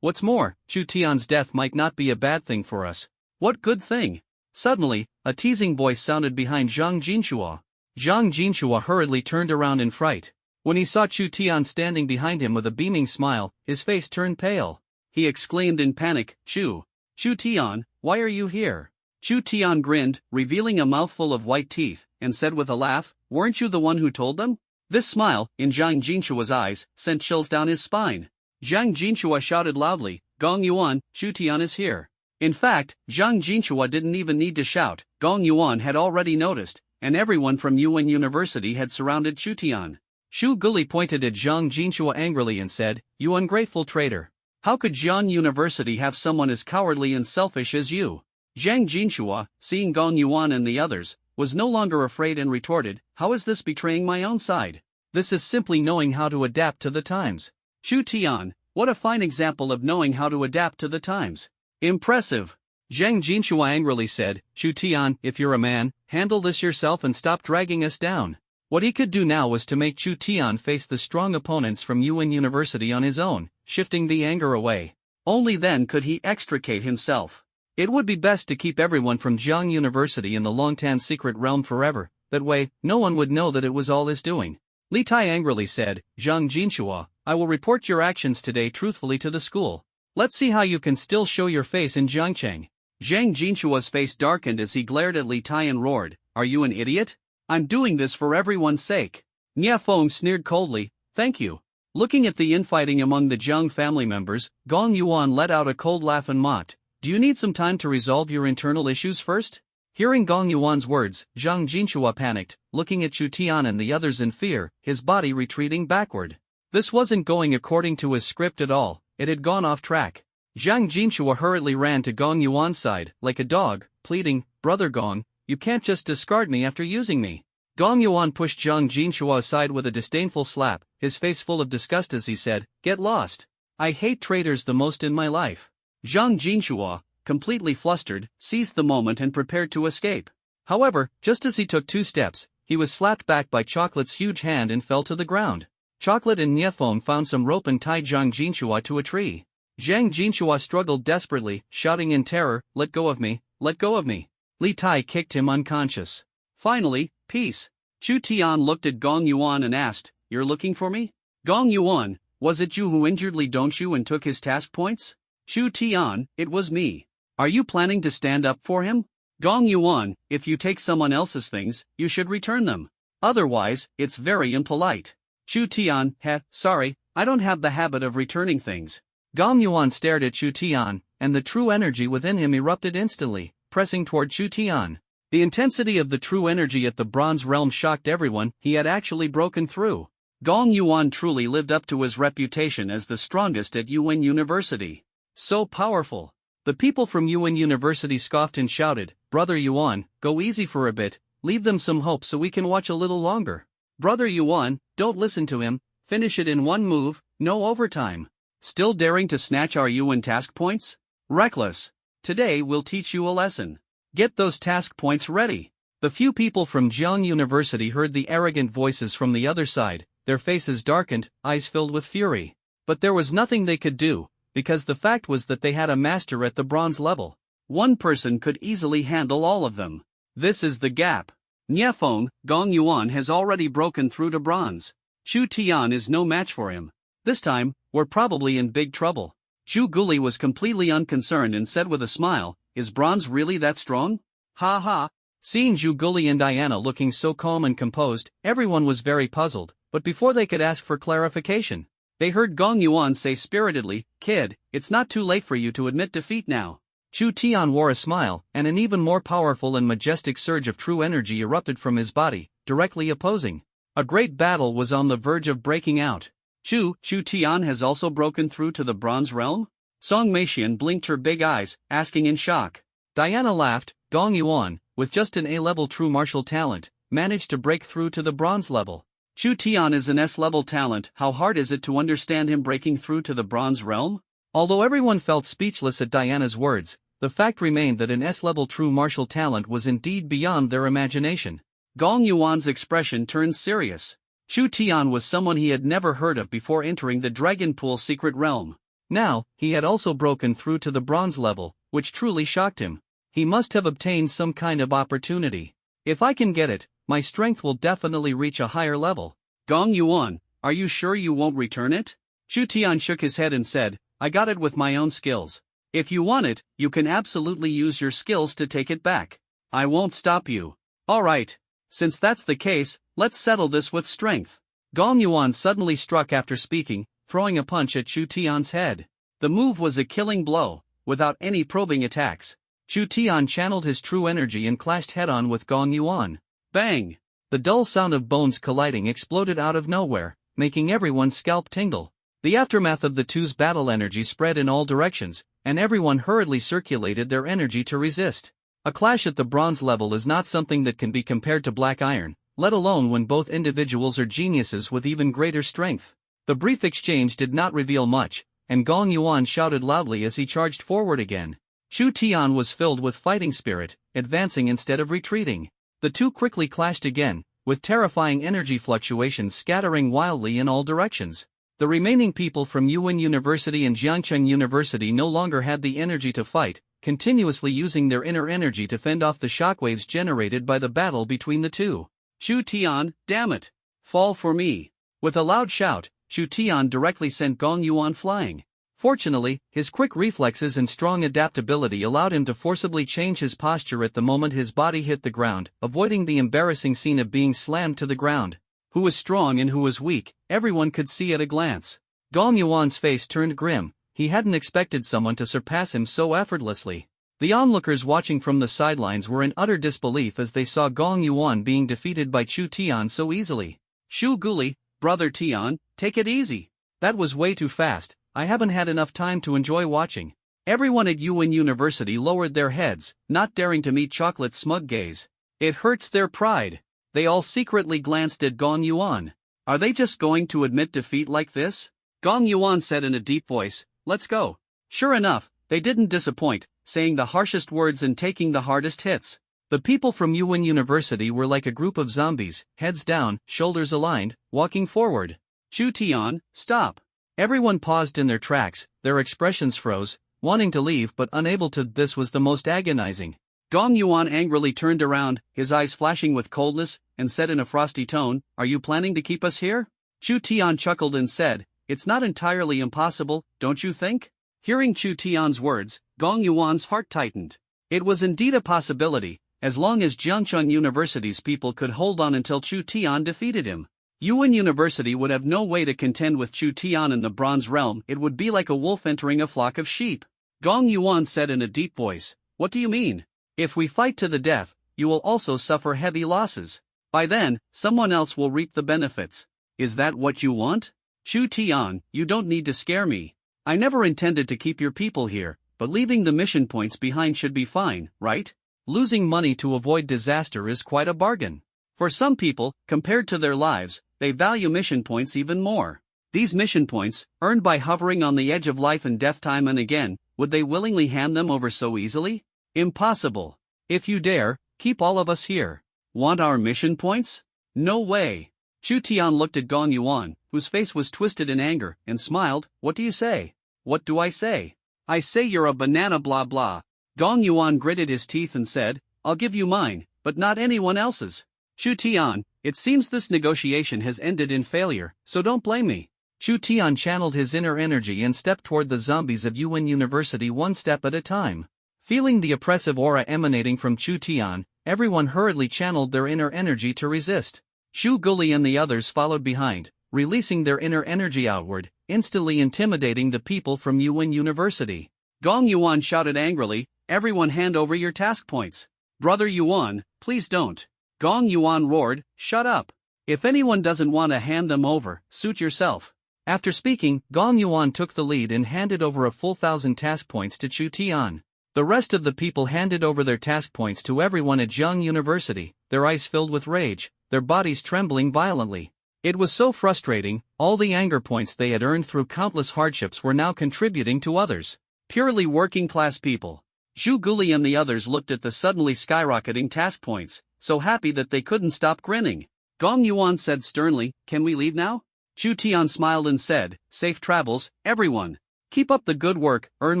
What's more, Chu Tian's death might not be a bad thing for us. What good thing? Suddenly, a teasing voice sounded behind Zhang Jinchua. Zhang Jinchua hurriedly turned around in fright. When he saw Chu Tian standing behind him with a beaming smile, his face turned pale. He exclaimed in panic, Chu Tian, why are you here? Chu Tian grinned, revealing a mouthful of white teeth, and said with a laugh, weren't you the one who told them? This smile, in Zhang Jinchua's eyes, sent chills down his spine. Zhang Jinchua shouted loudly, Gong Yuan, Chu Tian is here. In fact, Zhang Jinchua didn't even need to shout, Gong Yuan had already noticed, and everyone from Yuan University had surrounded Chu Tian. Zhu Guli pointed at Zhang Jinchua angrily and said, you ungrateful traitor. How could Jiang University have someone as cowardly and selfish as you? Zhang Jinchua, seeing Gong Yuan and the others, was no longer afraid and retorted, how is this betraying my own side? This is simply knowing how to adapt to the times. Chu Tian, what a fine example of knowing how to adapt to the times. Impressive. Zhang Jinchua angrily said, Chu Tian, if you're a man, handle this yourself and stop dragging us down. What he could do now was to make Chu Tian face the strong opponents from Yuan University on his own. shifting the anger away. Only then could he extricate himself. It would be best to keep everyone from Jiang University in the Longtan secret realm forever, that way, no one would know that it was all his doing. Li Tai angrily said, Zhang Jinhua, I will report your actions today truthfully to the school. Let's see how you can still show your face in Jiangcheng. Zhang Jinhua's face darkened as he glared at Li Tai and roared, Are you an idiot? I'm doing this for everyone's sake. Nia Feng sneered coldly, Thank you. Looking at the infighting among the Jiang family members, Gong Yuan let out a cold laugh and mocked, Do you need some time to resolve your internal issues first? Hearing Gong Yuan's words, Zhang Jinhua panicked, looking at Chu Tian and the others in fear, his body retreating backward. This wasn't going according to his script at all, it had gone off track. Zhang Jinhua hurriedly ran to Gong Yuan's side, like a dog, pleading, Brother Gong, you can't just discard me after using me. Gong Yuan pushed Zhang Jinhua aside with a disdainful slap, his face full of disgust as he said, Get lost. I hate traitors the most in my life. Zhang Jinhua, completely flustered, seized the moment and prepared to escape. However, just as he took 2 steps, he was slapped back by Chocolate's huge hand and fell to the ground. Chocolate and Niefeng found some rope and tied Zhang Jinhua to a tree. Zhang Jinhua struggled desperately, shouting in terror, Let go of me, let go of me. Li Tai kicked him unconscious. Finally, peace. Chu Tian looked at Gong Yuan and asked, You're looking for me? Gong Yuan, was it you who injured Li Dongshu and took his task points? Chu Tian, it was me. Are you planning to stand up for him? Gong Yuan, if you take someone else's things, you should return them. Otherwise, it's very impolite. Chu Tian, sorry, I don't have the habit of returning things. Gong Yuan stared at Chu Tian, and the true energy within him erupted instantly, pressing toward Chu Tian. The intensity of the true energy at the Bronze Realm shocked everyone, he had actually broken through. Gong Yuan truly lived up to his reputation as the strongest at Yuan University. So powerful. The people from Yuan University scoffed and shouted, Brother Yuan, go easy for a bit, leave them some hope so we can watch a little longer. Brother Yuan, don't listen to him, finish it in one move, no overtime. Still daring to snatch our Yuan task points? Reckless. Today we'll teach you a lesson. Get those task points ready. The few people from Jiang University heard the arrogant voices from the other side, their faces darkened, eyes filled with fury. But there was nothing they could do, because the fact was that they had a master at the bronze level. One person could easily handle all of them. This is the gap. Niefeng, Gong Yuan has already broken through to bronze. Chu Tian is no match for him. This time, we're probably in big trouble. Zhu Guli was completely unconcerned and said with a smile, Is bronze really that strong? Ha ha. Seeing Zhu Guli and Diana looking so calm and composed, everyone was very puzzled, but before they could ask for clarification, they heard Gong Yuan say spiritedly, Kid, it's not too late for you to admit defeat now. Chu Tian wore a smile, and an even more powerful and majestic surge of true energy erupted from his body, directly opposing. A great battle was on the verge of breaking out. Chu Tian has also broken through to the Bronze Realm? Song Meixian blinked her big eyes, asking in shock. Diana laughed, Gong Yuan, with just an A-level true martial talent, managed to break through to the bronze level. Chu Tian is an S-level talent, how hard is it to understand him breaking through to the Bronze Realm? Although everyone felt speechless at Diana's words, the fact remained that an S-level true martial talent was indeed beyond their imagination. Gong Yuan's expression turned serious. Chu Tian was someone he had never heard of before entering the Dragon Pool secret realm. Now, he had also broken through to the bronze level, which truly shocked him. He must have obtained some kind of opportunity. If I can get it, my strength will definitely reach a higher level. Gong Yuan, are you sure you won't return it? Chu Tian shook his head and said, I got it with my own skills. If you want it, you can absolutely use your skills to take it back. I won't stop you. Alright. Since that's the case, let's settle this with strength. Gong Yuan suddenly struck after speaking, throwing a punch at Chu Tian's head. The move was a killing blow, without any probing attacks. Chu Tian channeled his true energy and clashed head-on with Gong Yuan. Bang! The dull sound of bones colliding exploded out of nowhere, making everyone's scalp tingle. The aftermath of the two's battle energy spread in all directions, and everyone hurriedly circulated their energy to resist. A clash at the bronze level is not something that can be compared to black iron, let alone when both individuals are geniuses with even greater strength. The brief exchange did not reveal much, and Gong Yuan shouted loudly as he charged forward again. Chu Tian was filled with fighting spirit, advancing instead of retreating. The two quickly clashed again, with terrifying energy fluctuations scattering wildly in all directions. The remaining people from Yuan University and Jiangcheng University no longer had the energy to fight, continuously using their inner energy to fend off the shockwaves generated by the battle between the two. Chu Tian, damn it! Fall for me! With a loud shout, Chu Tian directly sent Gong Yuan flying. Fortunately, his quick reflexes and strong adaptability allowed him to forcibly change his posture at the moment his body hit the ground, avoiding the embarrassing scene of being slammed to the ground. Who was strong and who was weak, everyone could see at a glance. Gong Yuan's face turned grim. He hadn't expected someone to surpass him so effortlessly. The onlookers watching from the sidelines were in utter disbelief as they saw Gong Yuan being defeated by Chu Tian so easily. Shu Guli, brother Tian, take it easy. That was way too fast. I haven't had enough time to enjoy watching. Everyone at Yuan University lowered their heads, not daring to meet Chocolate's smug gaze. It hurts their pride. They all secretly glanced at Gong Yuan. Are they just going to admit defeat like this? Gong Yuan said in a deep voice, let's go. Sure enough, they didn't disappoint, saying the harshest words and taking the hardest hits. The people from Yuan University were like a group of zombies, heads down, shoulders aligned, walking forward. Chu Tian, stop. Everyone paused in their tracks, their expressions froze, wanting to leave but unable to. This was the most agonizing. Gong Yuan angrily turned around, his eyes flashing with coldness, and said in a frosty tone, are you planning to keep us here? Chu Tian chuckled and said, it's not entirely impossible, don't you think? Hearing Chu Tian's words, Gong Yuan's heart tightened. It was indeed a possibility, as long as Jiangcheng University's people could hold on until Chu Tian defeated him. Yuan University would have no way to contend with Chu Tian in the Bronze Realm. It would be like a wolf entering a flock of sheep. Gong Yuan said in a deep voice, what do you mean? If we fight to the death, you will also suffer heavy losses. By then, someone else will reap the benefits. Is that what you want? Chu Tian, you don't need to scare me. I never intended to keep your people here, but leaving the mission points behind should be fine, right? Losing money to avoid disaster is quite a bargain. For some people, compared to their lives, they value mission points even more. These mission points, earned by hovering on the edge of life and death time and again, would they willingly hand them over so easily? Impossible. If you dare, keep all of us here. Want our mission points? No way. Chu Tian looked at Gong Yuan, whose face was twisted in anger, and smiled, what do you say? What do I say? I say you're a banana blah blah. Gong Yuan gritted his teeth and said, I'll give you mine, but not anyone else's. Chu Tian, it seems this negotiation has ended in failure, so don't blame me. Chu Tian channeled his inner energy and stepped toward the zombies of Yuan University one step at a time. Feeling the oppressive aura emanating from Chu Tian, everyone hurriedly channeled their inner energy to resist. Shu Guli and the others followed behind, releasing their inner energy outward, instantly intimidating the people from Yuan University. Gong Yuan shouted angrily, everyone hand over your task points. Brother Yuan, please don't. Gong Yuan roared, shut up. If anyone doesn't want to hand them over, suit yourself. After speaking, Gong Yuan took the lead and handed over a full 1,000 task points to Chu Tian. The rest of the people handed over their task points to everyone at Jiang University, their eyes filled with rage, their bodies trembling violently. It was so frustrating, all the anger points they had earned through countless hardships were now contributing to others. Purely working-class people. Zhu Guli and the others looked at the suddenly skyrocketing task points, so happy that they couldn't stop grinning. Gong Yuan said sternly, can we leave now? Chu Tian smiled and said, safe travels, everyone. Keep up the good work, earn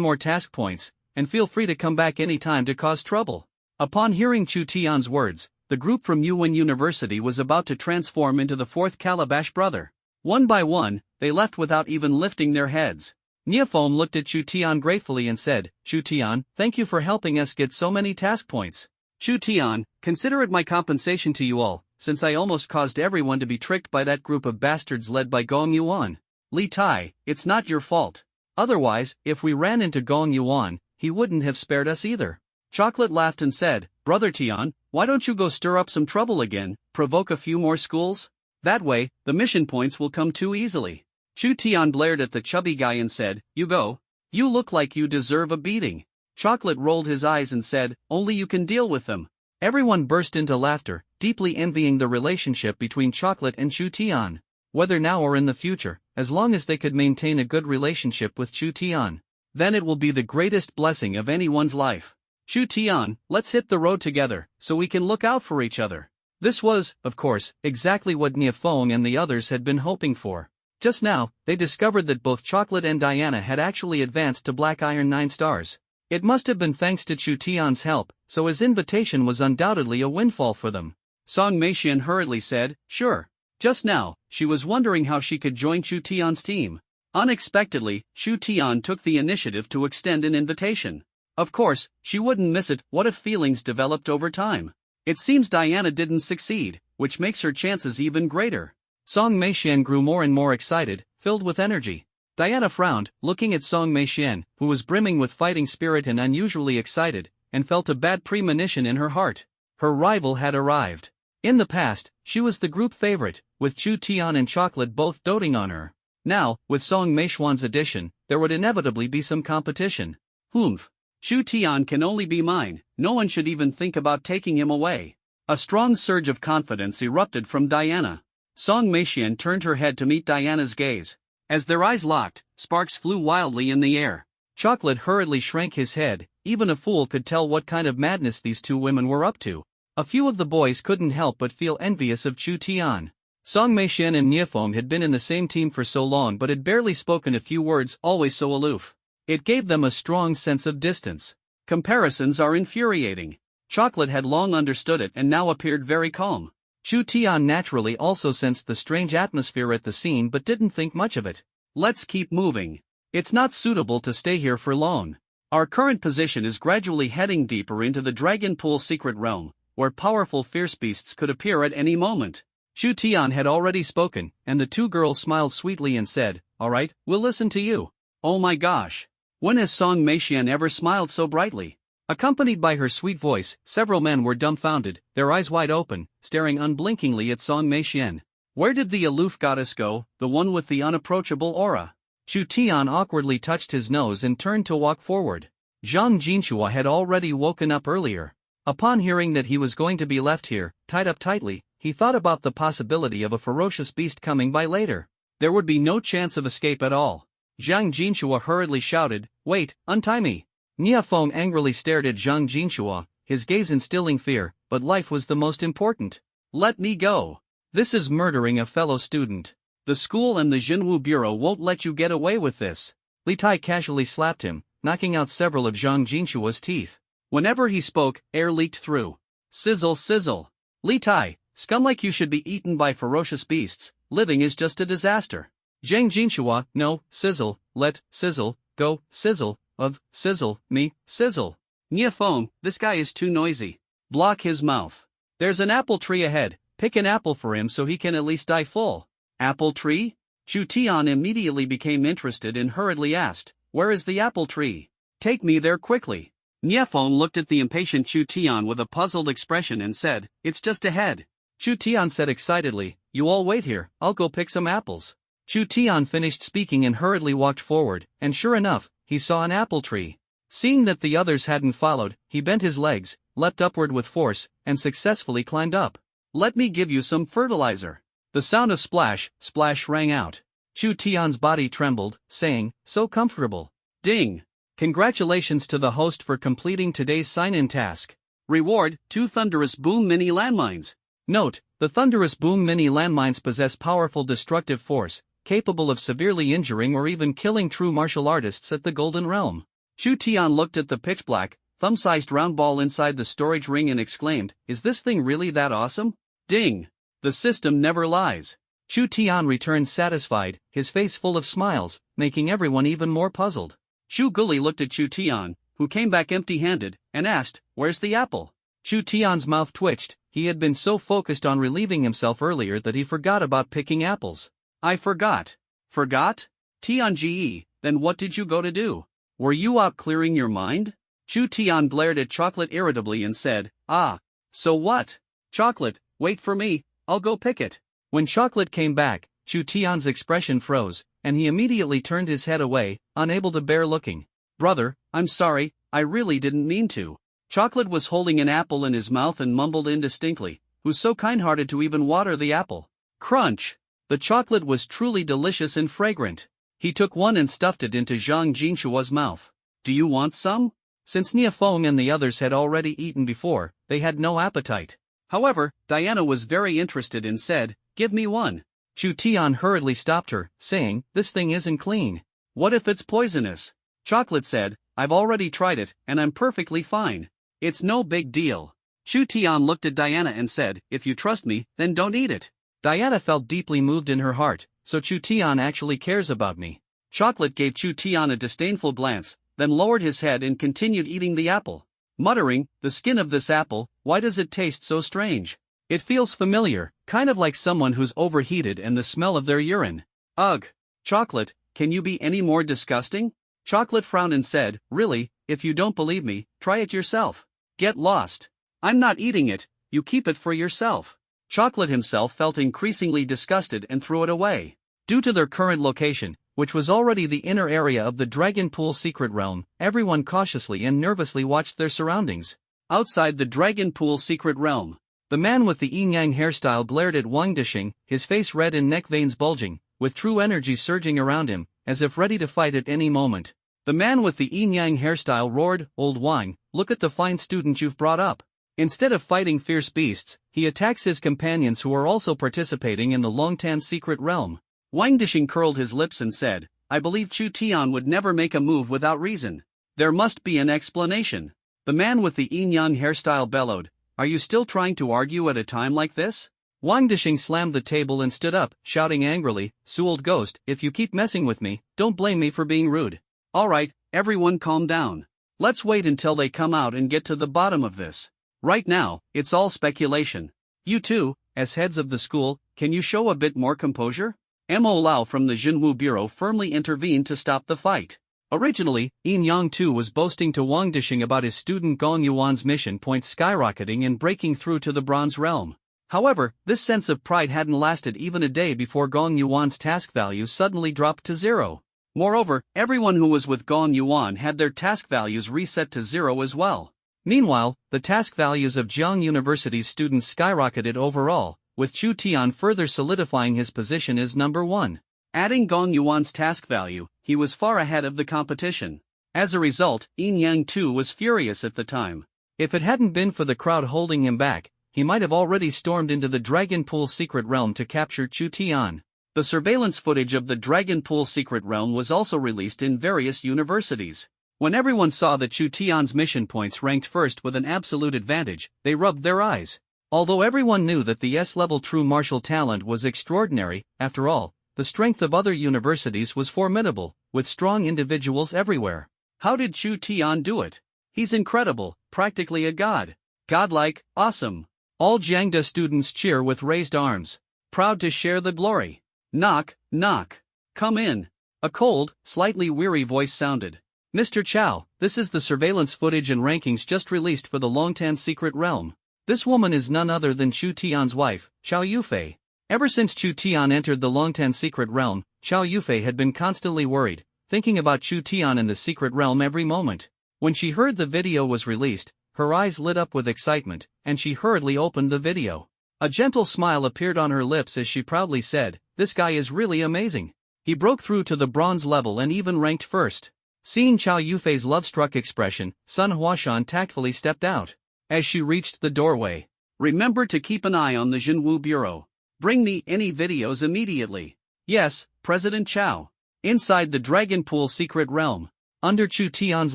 more task points, and feel free to come back any time to cause trouble. Upon hearing Chu Tian's words, the group from Yuan University was about to transform into the fourth Calabash brother. One by one, they left without even lifting their heads. Niaphom looked at Chu Tian gratefully and said, Chu Tian, thank you for helping us get so many task points. Chu Tian, consider it my compensation to you all, since I almost caused everyone to be tricked by that group of bastards led by Gong Yuan. Li Tai, it's not your fault. Otherwise, if we ran into Gong Yuan, he wouldn't have spared us either. Chocolate laughed and said, Brother Tian, why don't you go stir up some trouble again, provoke a few more schools? That way, the mission points will come too easily. Chu Tian blared at the chubby guy and said, you go. You look like you deserve a beating. Chocolate rolled his eyes and said, only you can deal with them. Everyone burst into laughter, deeply envying the relationship between Chocolate and Chu Tian. Whether now or in the future, as long as they could maintain a good relationship with Chu Tian, then it will be the greatest blessing of anyone's life. Chu Tian, let's hit the road together, so we can look out for each other. This was, of course, exactly what Niaphong and the others had been hoping for. Just now, they discovered that both Chocolate and Diana had actually advanced to Black Iron 9 stars. It must have been thanks to Chu Tian's help, so his invitation was undoubtedly a windfall for them. Song Meixian hurriedly said, "Sure." Just now, she was wondering how she could join Chu Tian's team. Unexpectedly, Chu Tian took the initiative to extend an invitation. Of course, she wouldn't miss it. What if feelings developed over time? It seems Diana didn't succeed, which makes her chances even greater. Song Meixian grew more and more excited, filled with energy. Diana frowned, looking at Song Meixian, who was brimming with fighting spirit and unusually excited, and felt a bad premonition in her heart. Her rival had arrived. In the past, she was the group favorite, with Chu Tian and Chocolate both doting on her. Now, with Song Meixian's addition, there would inevitably be some competition. Humph. Chu Tian can only be mine, no one should even think about taking him away. A strong surge of confidence erupted from Diana. Song Meixian turned her head to meet Diana's gaze. As their eyes locked, sparks flew wildly in the air. Chocolate hurriedly shrank his head. Even a fool could tell what kind of madness these two women were up to. A few of the boys couldn't help but feel envious of Chu Tian. Song Meixian and Niafeng had been in the same team for so long but had barely spoken a few words, always so aloof. It gave them a strong sense of distance. Comparisons are infuriating. Chocolate had long understood it and now appeared very calm. Chu Tian naturally also sensed the strange atmosphere at the scene but didn't think much of it. Let's keep moving. It's not suitable to stay here for long. Our current position is gradually heading deeper into the Dragon Pool secret realm, where powerful fierce beasts could appear at any moment. Chu Tian had already spoken, and the two girls smiled sweetly and said, "All right, we'll listen to you." Oh my gosh! When has Song Meixian ever smiled so brightly? Accompanied by her sweet voice, several men were dumbfounded, their eyes wide open, staring unblinkingly at Song Meixian. Where did the aloof goddess go, the one with the unapproachable aura? Chu Tian awkwardly touched his nose and turned to walk forward. Zhang Jinhua had already woken up earlier. Upon hearing that he was going to be left here, tied up tightly, he thought about the possibility of a ferocious beast coming by later. There would be no chance of escape at all. Zhang Jinhua hurriedly shouted, "Wait, untie me!" Niafeng angrily stared at Zhang Jinhua, his gaze instilling fear, but life was the most important. "Let me go! This is murdering a fellow student. The school and the Jinwu Bureau won't let you get away with this." Li Tai casually slapped him, knocking out several of Zhang Jinhua's teeth. Whenever he spoke, air leaked through. Sizzle sizzle. Li Tai, scum like you should be eaten by ferocious beasts, living is just a disaster. Zhang Jinhua, no, sizzle, let, sizzle, go, sizzle, of, sizzle, me, sizzle. Niafeng, this guy is too noisy. Block his mouth. There's an apple tree ahead, pick an apple for him so he can at least die full. Apple tree? Chu Tian immediately became interested and hurriedly asked, "Where is the apple tree? Take me there quickly." Niafeng looked at the impatient Chu Tian with a puzzled expression and said, "It's just ahead." Chu Tian said excitedly, "You all wait here, I'll go pick some apples." Chu Tian finished speaking and hurriedly walked forward, and sure enough, he saw an apple tree. Seeing that the others hadn't followed, he bent his legs, leapt upward with force, and successfully climbed up. "Let me give you some fertilizer." The sound of splash, splash rang out. Chu Tian's body trembled, saying, "So comfortable." Ding! Congratulations to the host for completing today's sign-in task. Reward, 2 Thunderous Boom Mini Landmines. Note, the Thunderous Boom Mini Landmines possess powerful destructive force, capable of severely injuring or even killing true martial artists at the Golden Realm. Chu Tian looked at the pitch-black, thumb-sized round ball inside the storage ring and exclaimed, "Is this thing really that awesome?" Ding! The system never lies. Chu Tian returned satisfied, his face full of smiles, making everyone even more puzzled. Chu Guli looked at Chu Tian, who came back empty-handed, and asked, "Where's the apple?" Chu Tian's mouth twitched. He had been so focused on relieving himself earlier that he forgot about picking apples. "I forgot." "Forgot? Tianji, then what did you go to do? Were you out clearing your mind?" Chu Tian glared at Chocolate irritably and said, "Ah, so what? Chocolate, wait for me, I'll go pick it." When Chocolate came back, Chu Tian's expression froze, and he immediately turned his head away, unable to bear looking. "Brother, I'm sorry, I really didn't mean to." Chocolate was holding an apple in his mouth and mumbled indistinctly, "Who's so kind-hearted to even water the apple?" Crunch! The chocolate was truly delicious and fragrant. He took one and stuffed it into Zhang Jinhua's mouth. "Do you want some?" Since Niafeng and the others had already eaten before, they had no appetite. However, Diana was very interested and said, "Give me one." Chu Tian hurriedly stopped her, saying, "This thing isn't clean. What if it's poisonous?" Chocolate said, "I've already tried it, and I'm perfectly fine. It's no big deal." Chu Tian looked at Diana and said, "If you trust me, then don't eat it." Diana felt deeply moved in her heart, so Chu Tian actually cares about me. Chocolate gave Chu Tian a disdainful glance, then lowered his head and continued eating the apple, muttering, "The skin of this apple, why does it taste so strange? It feels familiar, kind of like someone who's overheated and the smell of their urine. Ugh! Chocolate, can you be any more disgusting?" Chocolate frowned and said, "Really, if you don't believe me, try it yourself. Get lost. I'm not eating it, you keep it for yourself." Chocolate himself felt increasingly disgusted and threw it away. Due to their current location, which was already the inner area of the Dragon Pool secret realm, everyone cautiously and nervously watched their surroundings. Outside the Dragon Pool secret realm, the man with the yin-yang hairstyle glared at Wang Dishing, his face red and neck veins bulging, with true energy surging around him, as if ready to fight at any moment. The man with the yin-yang hairstyle roared, "Old Wang, look at the fine student you've brought up." Instead of fighting fierce beasts, he attacks his companions who are also participating in the Longtan secret realm. Wang Dishing curled his lips and said, "I believe Chu Tian would never make a move without reason. There must be an explanation." The man with the yin-yang hairstyle bellowed, "Are you still trying to argue at a time like this?" Wang Dishing slammed the table and stood up, shouting angrily, "Su old ghost, if you keep messing with me, don't blame me for being rude." "Alright, everyone calm down. Let's wait until they come out and get to the bottom of this. Right now, it's all speculation. You two, as heads of the school, can you show a bit more composure?" Mo Lao from the Jinwu Bureau firmly intervened to stop the fight. Originally, Yin Yang Tu was boasting to Wang Dishing about his student Gong Yuan's mission points skyrocketing and breaking through to the Bronze Realm. However, this sense of pride hadn't lasted even a day before Gong Yuan's task value suddenly dropped to 0. Moreover, everyone who was with Gong Yuan had their task values reset to 0 as well. Meanwhile, the task values of Jiang University's students skyrocketed overall, with Chu Tian further solidifying his position as number 1. Adding Gong Yuan's task value, he was far ahead of the competition. As a result, Yin Yang Tu was furious at the time. If it hadn't been for the crowd holding him back, he might have already stormed into the Dragon Pool secret realm to capture Chu Tian. The surveillance footage of the Dragon Pool secret realm was also released in various universities. When everyone saw that Chu Tian's mission points ranked first with an absolute advantage, they rubbed their eyes. Although everyone knew that the S-level true martial talent was extraordinary, after all, the strength of other universities was formidable, with strong individuals everywhere. How did Chu Tian do it? He's incredible, practically a god. Godlike, awesome. All Jiangda students cheer with raised arms, proud to share the glory. Knock, knock. Come in. A cold, slightly weary voice sounded. "Mr. Chow, this is the surveillance footage and rankings just released for the Longtan secret realm. This woman is none other than Chu Tian's wife, Xiao Yufei." Ever since Chu Tian entered the Longtan secret realm, Xiao Yufei had been constantly worried, thinking about Chu Tian in the secret realm every moment. When she heard the video was released, her eyes lit up with excitement, and she hurriedly opened the video. A gentle smile appeared on her lips as she proudly said, "This guy is really amazing. He broke through to the bronze level and even ranked first." Seeing Xiao Yufei's love-struck expression, Sun Huashan tactfully stepped out. As she reached the doorway, "Remember to keep an eye on the Jinwu Bureau. Bring me any videos immediately." "Yes, President Chow." Inside the Dragon Pool secret realm, under Chu Tian's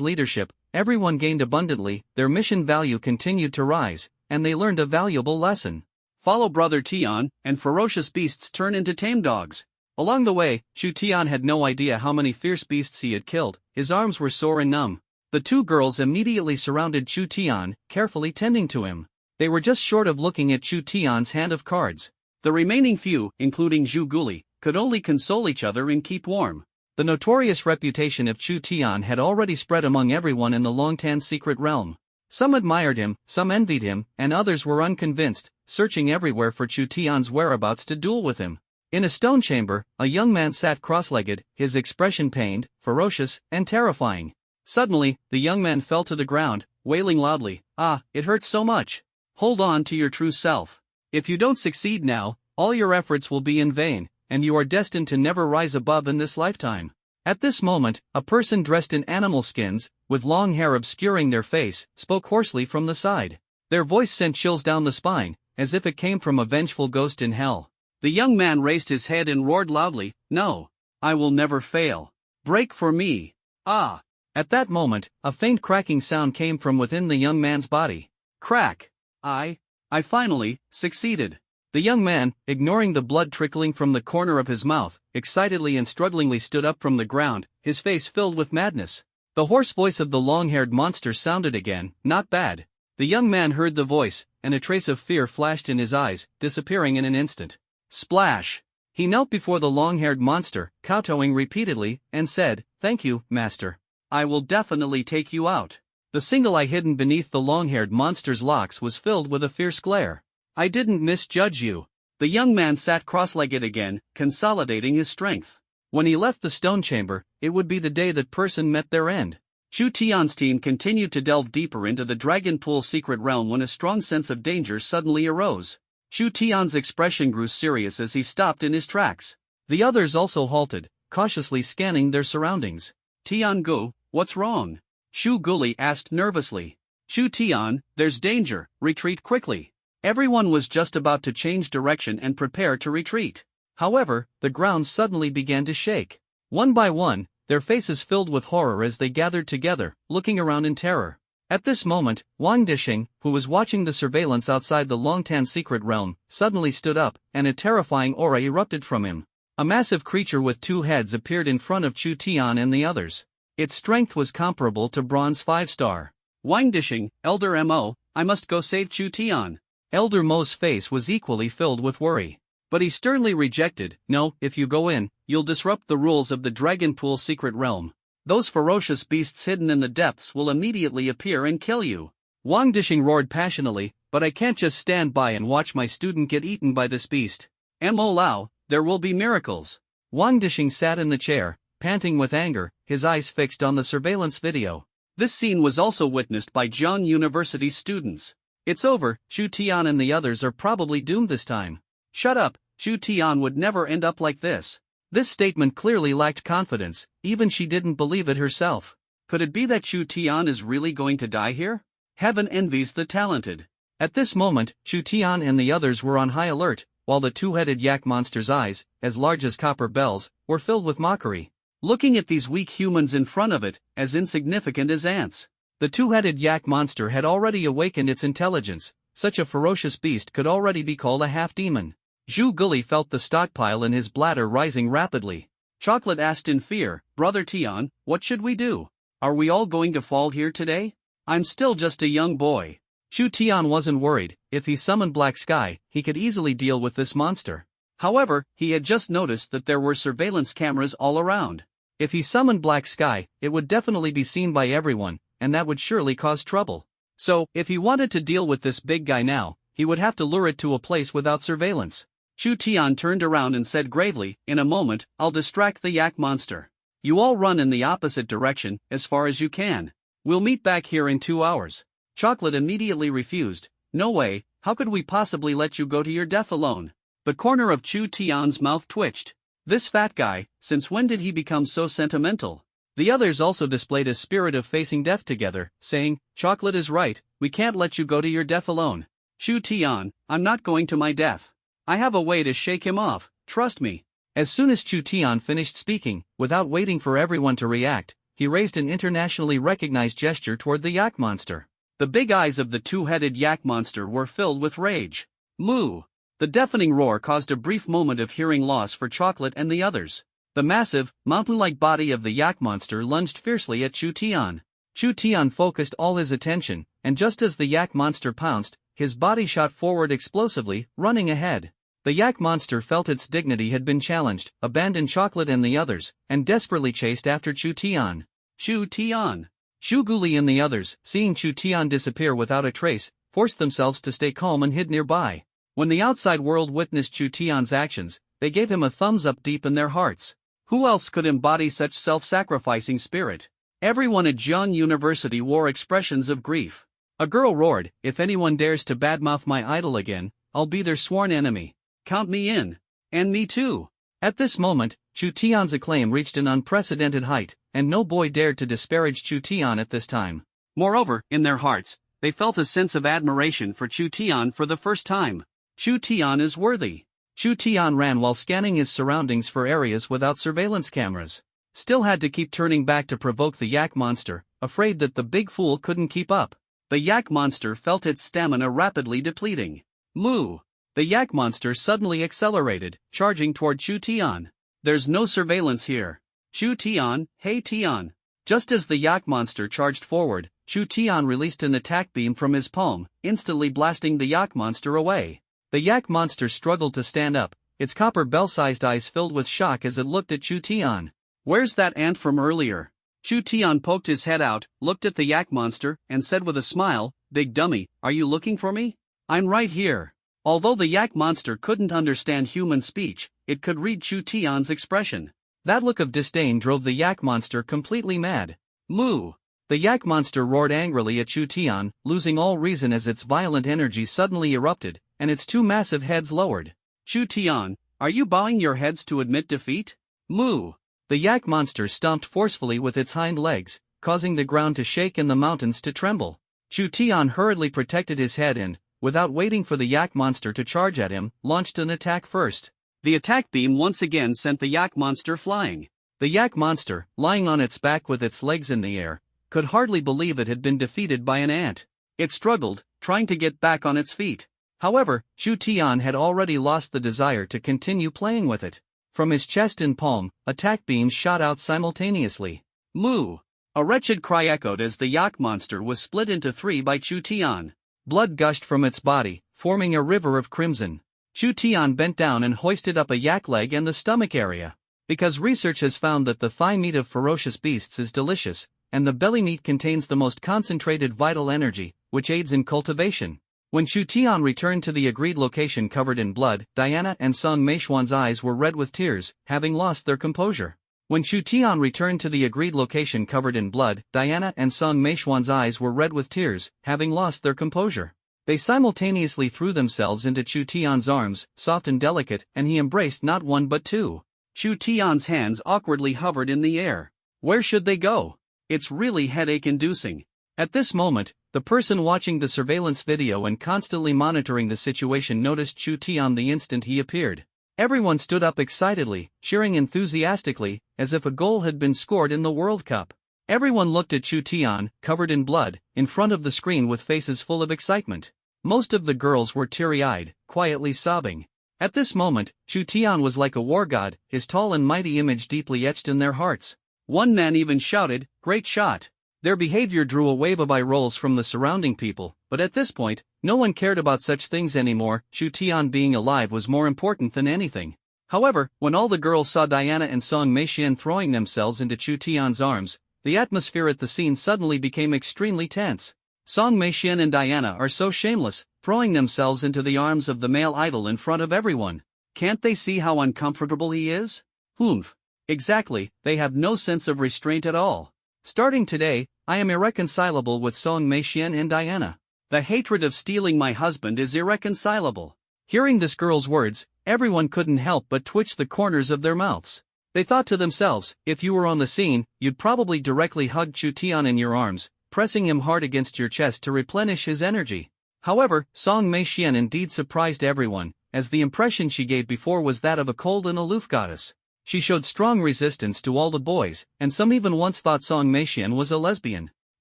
leadership, everyone gained abundantly, their mission value continued to rise, and they learned a valuable lesson. Follow Brother Tian, and ferocious beasts turn into tame dogs. Along the way, Chu Tian had no idea how many fierce beasts he had killed, his arms were sore and numb. The two girls immediately surrounded Chu Tian, carefully tending to him. They were just short of looking at Chu Tian's hand of cards. The remaining few, including Zhu Guli, could only console each other and keep warm. The notorious reputation of Chu Tian had already spread among everyone in the Longtan secret realm. Some admired him, some envied him, and others were unconvinced, searching everywhere for Chu Tian's whereabouts to duel with him. In a stone chamber, a young man sat cross-legged, his expression pained, ferocious, and terrifying. Suddenly, the young man fell to the ground, wailing loudly, "Ah, it hurts so much. Hold on to your true self. If you don't succeed now, all your efforts will be in vain, and you are destined to never rise above in this lifetime." At this moment, a person dressed in animal skins, with long hair obscuring their face, spoke hoarsely from the side. Their voice sent chills down the spine, as if it came from a vengeful ghost in hell. The young man raised his head and roared loudly, "No! I will never fail. Break for me. Ah!" At that moment, a faint cracking sound came from within the young man's body. Crack! I finally succeeded. The young man, ignoring the blood trickling from the corner of his mouth, excitedly and strugglingly stood up from the ground, his face filled with madness. The hoarse voice of the long-haired monster sounded again, "Not bad." The young man heard the voice, and a trace of fear flashed in his eyes, disappearing in an instant. Splash! He knelt before the long-haired monster, kowtowing repeatedly, and said, "Thank you, master. I will definitely take you out." The single eye hidden beneath the long-haired monster's locks was filled with a fierce glare. "I didn't misjudge you." The young man sat cross-legged again, consolidating his strength. When he left the stone chamber, it would be the day that person met their end. Chu Tian's team continued to delve deeper into the Dragon Pool's secret realm when a strong sense of danger suddenly arose. Chu Tian's expression grew serious as he stopped in his tracks. The others also halted, cautiously scanning their surroundings. "Tian-gu, what's wrong?" Shu Guli asked nervously. "Chu Tian, there's danger, retreat quickly." Everyone was just about to change direction and prepare to retreat. However, the ground suddenly began to shake. One by one, their faces filled with horror as they gathered together, looking around in terror. At this moment, Wang Dishing, who was watching the surveillance outside the Longtan secret realm, suddenly stood up, and a terrifying aura erupted from him. A massive creature with two heads appeared in front of Chu Tian and the others. Its strength was comparable to Bronze 5-star. "Wang Dishing, Elder Mo, I must go save Chu Tian." Elder Mo's face was equally filled with worry. But he sternly rejected, "No, if you go in, you'll disrupt the rules of the Dragon Pool secret realm. Those ferocious beasts hidden in the depths will immediately appear and kill you." Wang Dishing roared passionately, "But I can't just stand by and watch my student get eaten by this beast. Mo Lao, there will be miracles." Wang Dishing sat in the chair, panting with anger, his eyes fixed on the surveillance video. This scene was also witnessed by Jiang University's students. "It's over, Chu Tian and the others are probably doomed this time." "Shut up, Chu Tian would never end up like this." This statement clearly lacked confidence, even she didn't believe it herself. Could it be that Chu Tian is really going to die here? Heaven envies the talented. At this moment, Chu Tian and the others were on high alert, while the two-headed yak monster's eyes, as large as copper bells, were filled with mockery. Looking at these weak humans in front of it, as insignificant as ants. The two-headed yak monster had already awakened its intelligence. Such a ferocious beast could already be called a half-demon. Zhu Guli felt the stockpile in his bladder rising rapidly. Chocolate asked in fear, "Brother Tian, what should we do? Are we all going to fall here today? I'm still just a young boy." Chu Tian wasn't worried. If he summoned Black Sky, he could easily deal with this monster. However, he had just noticed that there were surveillance cameras all around. If he summoned Black Sky, it would definitely be seen by everyone, and that would surely cause trouble. So, if he wanted to deal with this big guy now, he would have to lure it to a place without surveillance. Chu Tian turned around and said gravely, "In a moment, I'll distract the yak monster. You all run in the opposite direction, as far as you can. We'll meet back here in 2 hours." Chocolate immediately refused. "No way, how could we possibly let you go to your death alone?" The corner of Chu Tian's mouth twitched. This fat guy, since when did he become so sentimental? The others also displayed a spirit of facing death together, saying, "Chocolate is right, we can't let you go to your death alone. Chu Tian, I'm not going to my death. I have a way to shake him off, trust me." As soon as Chu Tian finished speaking, without waiting for everyone to react, he raised an internationally recognized gesture toward the yak monster. The big eyes of the two-headed yak monster were filled with rage. Moo! The deafening roar caused a brief moment of hearing loss for Chocolate and the others. The massive, mountain-like body of the yak monster lunged fiercely at Chu Tian. Chu Tian focused all his attention, and just as the yak monster pounced, his body shot forward explosively, running ahead. The yak monster felt its dignity had been challenged, abandoned Chocolate and the others, and desperately chased after Chu Tian. Chu Tian! Shu Guli and the others, seeing Chu Tian disappear without a trace, forced themselves to stay calm and hid nearby. When the outside world witnessed Chu Tian's actions, they gave him a thumbs up deep in their hearts. Who else could embody such self-sacrificing spirit? Everyone at Jiang University wore expressions of grief. A girl roared, "If anyone dares to badmouth my idol again, I'll be their sworn enemy. Count me in. And me too." At this moment, Chu Tian's acclaim reached an unprecedented height, and no boy dared to disparage Chu Tian at this time. Moreover, in their hearts, they felt a sense of admiration for Chu Tian for the first time. Chu Tian is worthy. Chu Tian ran while scanning his surroundings for areas without surveillance cameras. Still had to keep turning back to provoke the yak monster, afraid that the big fool couldn't keep up. The yak monster felt its stamina rapidly depleting. Moo! The yak monster suddenly accelerated, charging toward Chu Tian. There's no surveillance here. Chu Tian, hey Tian. Just as the yak monster charged forward, Chu Tian released an attack beam from his palm, instantly blasting the yak monster away. The yak monster struggled to stand up, its copper bell-sized eyes filled with shock as it looked at Chu Tian. Where's that ant from earlier? Chu Tian poked his head out, looked at the yak monster, and said with a smile, "Big dummy, are you looking for me? I'm right here." Although the yak monster couldn't understand human speech, it could read Chu Tian's expression. That look of disdain drove the yak monster completely mad. Moo! The yak monster roared angrily at Chu Tian, losing all reason as its violent energy suddenly erupted, and its two massive heads lowered. Chu Tian, are you bowing your heads to admit defeat? Moo! The yak monster stomped forcefully with its hind legs, causing the ground to shake and the mountains to tremble. Chu Tian hurriedly protected his head and, without waiting for the yak monster to charge at him, launched an attack first. The attack beam once again sent the yak monster flying. The yak monster, lying on its back with its legs in the air, could hardly believe it had been defeated by an ant. It struggled, trying to get back on its feet. However, Chu Tian had already lost the desire to continue playing with it. From his chest and palm, attack beams shot out simultaneously. Moo! A wretched cry echoed as the yak monster was split into three by Chu Tian. Blood gushed from its body, forming a river of crimson. Chu Tian bent down and hoisted up a yak leg and the stomach area. Because research has found that the thigh meat of ferocious beasts is delicious, and the belly meat contains the most concentrated vital energy, which aids in cultivation. When Chu Tian returned to the agreed location covered in blood, Diana and Song Meishuan's eyes were red with tears, having lost their composure. When Chu Tian returned to the agreed location covered in blood, Diana and Song Meishuan's eyes were red with tears, having lost their composure. They simultaneously threw themselves into Chu Tian's arms, soft and delicate, and he embraced not one but two. Chu Tian's hands awkwardly hovered in the air. Where should they go? It's really headache-inducing. At this moment, the person watching the surveillance video and constantly monitoring the situation noticed Chu Tian the instant he appeared. Everyone stood up excitedly, cheering enthusiastically, as if a goal had been scored in the World Cup. Everyone looked at Chu Tian, covered in blood, in front of the screen with faces full of excitement. Most of the girls were teary-eyed, quietly sobbing. At this moment, Chu Tian was like a war god, his tall and mighty image deeply etched in their hearts. One man even shouted, "Great shot!" Their behavior drew a wave of eye rolls from the surrounding people, but at this point, no one cared about such things anymore. Chu Tian being alive was more important than anything. However, when all the girls saw Diana and Song Meixian throwing themselves into Chu Tian's arms, the atmosphere at the scene suddenly became extremely tense. Song Meixian and Diana are so shameless, throwing themselves into the arms of the male idol in front of everyone. Can't they see how uncomfortable he is? Humph. Exactly, they have no sense of restraint at all. Starting today, I am irreconcilable with Song Meixian and Diana. The hatred of stealing my husband is irreconcilable. Hearing this girl's words, everyone couldn't help but twitch the corners of their mouths. They thought to themselves, if you were on the scene, you'd probably directly hug Chu Tian in your arms, pressing him hard against your chest to replenish his energy. However, Song Meixian indeed surprised everyone, as the impression she gave before was that of a cold and aloof goddess. She showed strong resistance to all the boys, and some even once thought Song Meixian was a lesbian.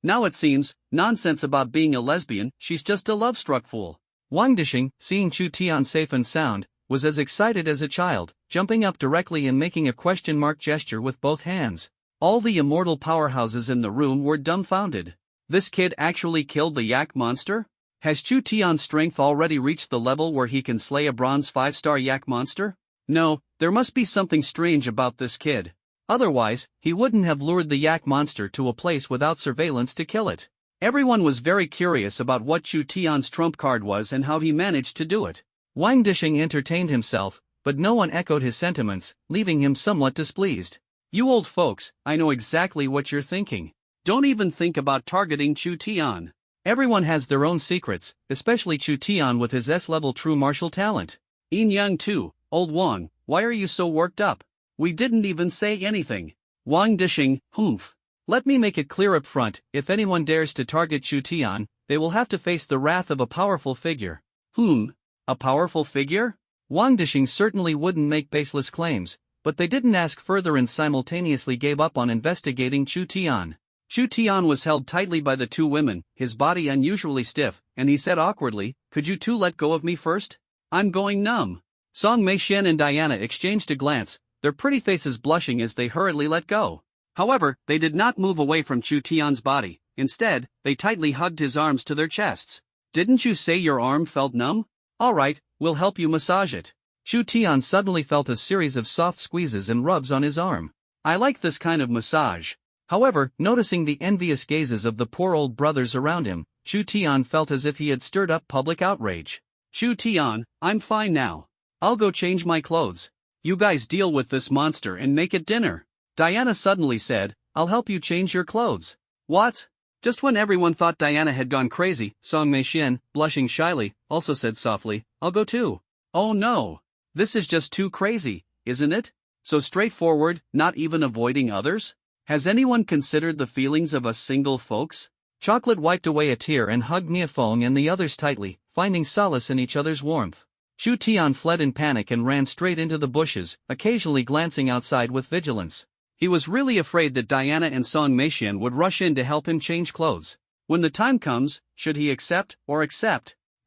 Now it seems, nonsense about being a lesbian, she's just a love-struck fool. Wang Dishing, seeing Chu Tian safe and sound, was as excited as a child, jumping up directly and making a question mark gesture with both hands. All the immortal powerhouses in the room were dumbfounded. This kid actually killed the yak monster? Has Chu Tian's strength already reached the level where he can slay a bronze 5-star yak monster? No, there must be something strange about this kid. Otherwise, he wouldn't have lured the yak monster to a place without surveillance to kill it. Everyone was very curious about what Chu Tian's trump card was and how he managed to do it. Wang Dishing entertained himself, but no one echoed his sentiments, leaving him somewhat displeased. You old folks, I know exactly what you're thinking. Don't even think about targeting Chu Tian. Everyone has their own secrets, especially Chu Tian with his S-level true martial talent. Yin Yang too. Old Wang, why are you so worked up? We didn't even say anything. Wang Dishing, humph. Let me make it clear up front, if anyone dares to target Chu Tian, they will have to face the wrath of a powerful figure. A powerful figure? Wang Dishing certainly wouldn't make baseless claims, but they didn't ask further and simultaneously gave up on investigating Chu Tian. Chu Tian was held tightly by the two women, his body unusually stiff, and he said awkwardly, "Could you two let go of me first? I'm going numb." Song Meixian and Diana exchanged a glance, their pretty faces blushing as they hurriedly let go. However, they did not move away from Chu Tian's body. Instead, they tightly hugged his arms to their chests. "Didn't you say your arm felt numb? Alright, we'll help you massage it." Chu Tian suddenly felt a series of soft squeezes and rubs on his arm. "I like this kind of massage." However, noticing the envious gazes of the poor old brothers around him, Chu Tian felt as if he had stirred up public outrage. "Chu Tian, I'm fine now. I'll go change my clothes. You guys deal with this monster and make it dinner." Diana suddenly said, "I'll help you change your clothes." "What?" Just when everyone thought Diana had gone crazy, Song Meixian, blushing shyly, also said softly, "I'll go too." "Oh no. This is just too crazy, isn't it? So straightforward, not even avoiding others? Has anyone considered the feelings of us single folks?" Chocolate wiped away a tear and hugged Niafeng and the others tightly, finding solace in each other's warmth. Chu Tian fled in panic and ran straight into the bushes, occasionally glancing outside with vigilance. He was really afraid that Diana and Song Meixian would rush in to help him change clothes. When the time comes, should he accept?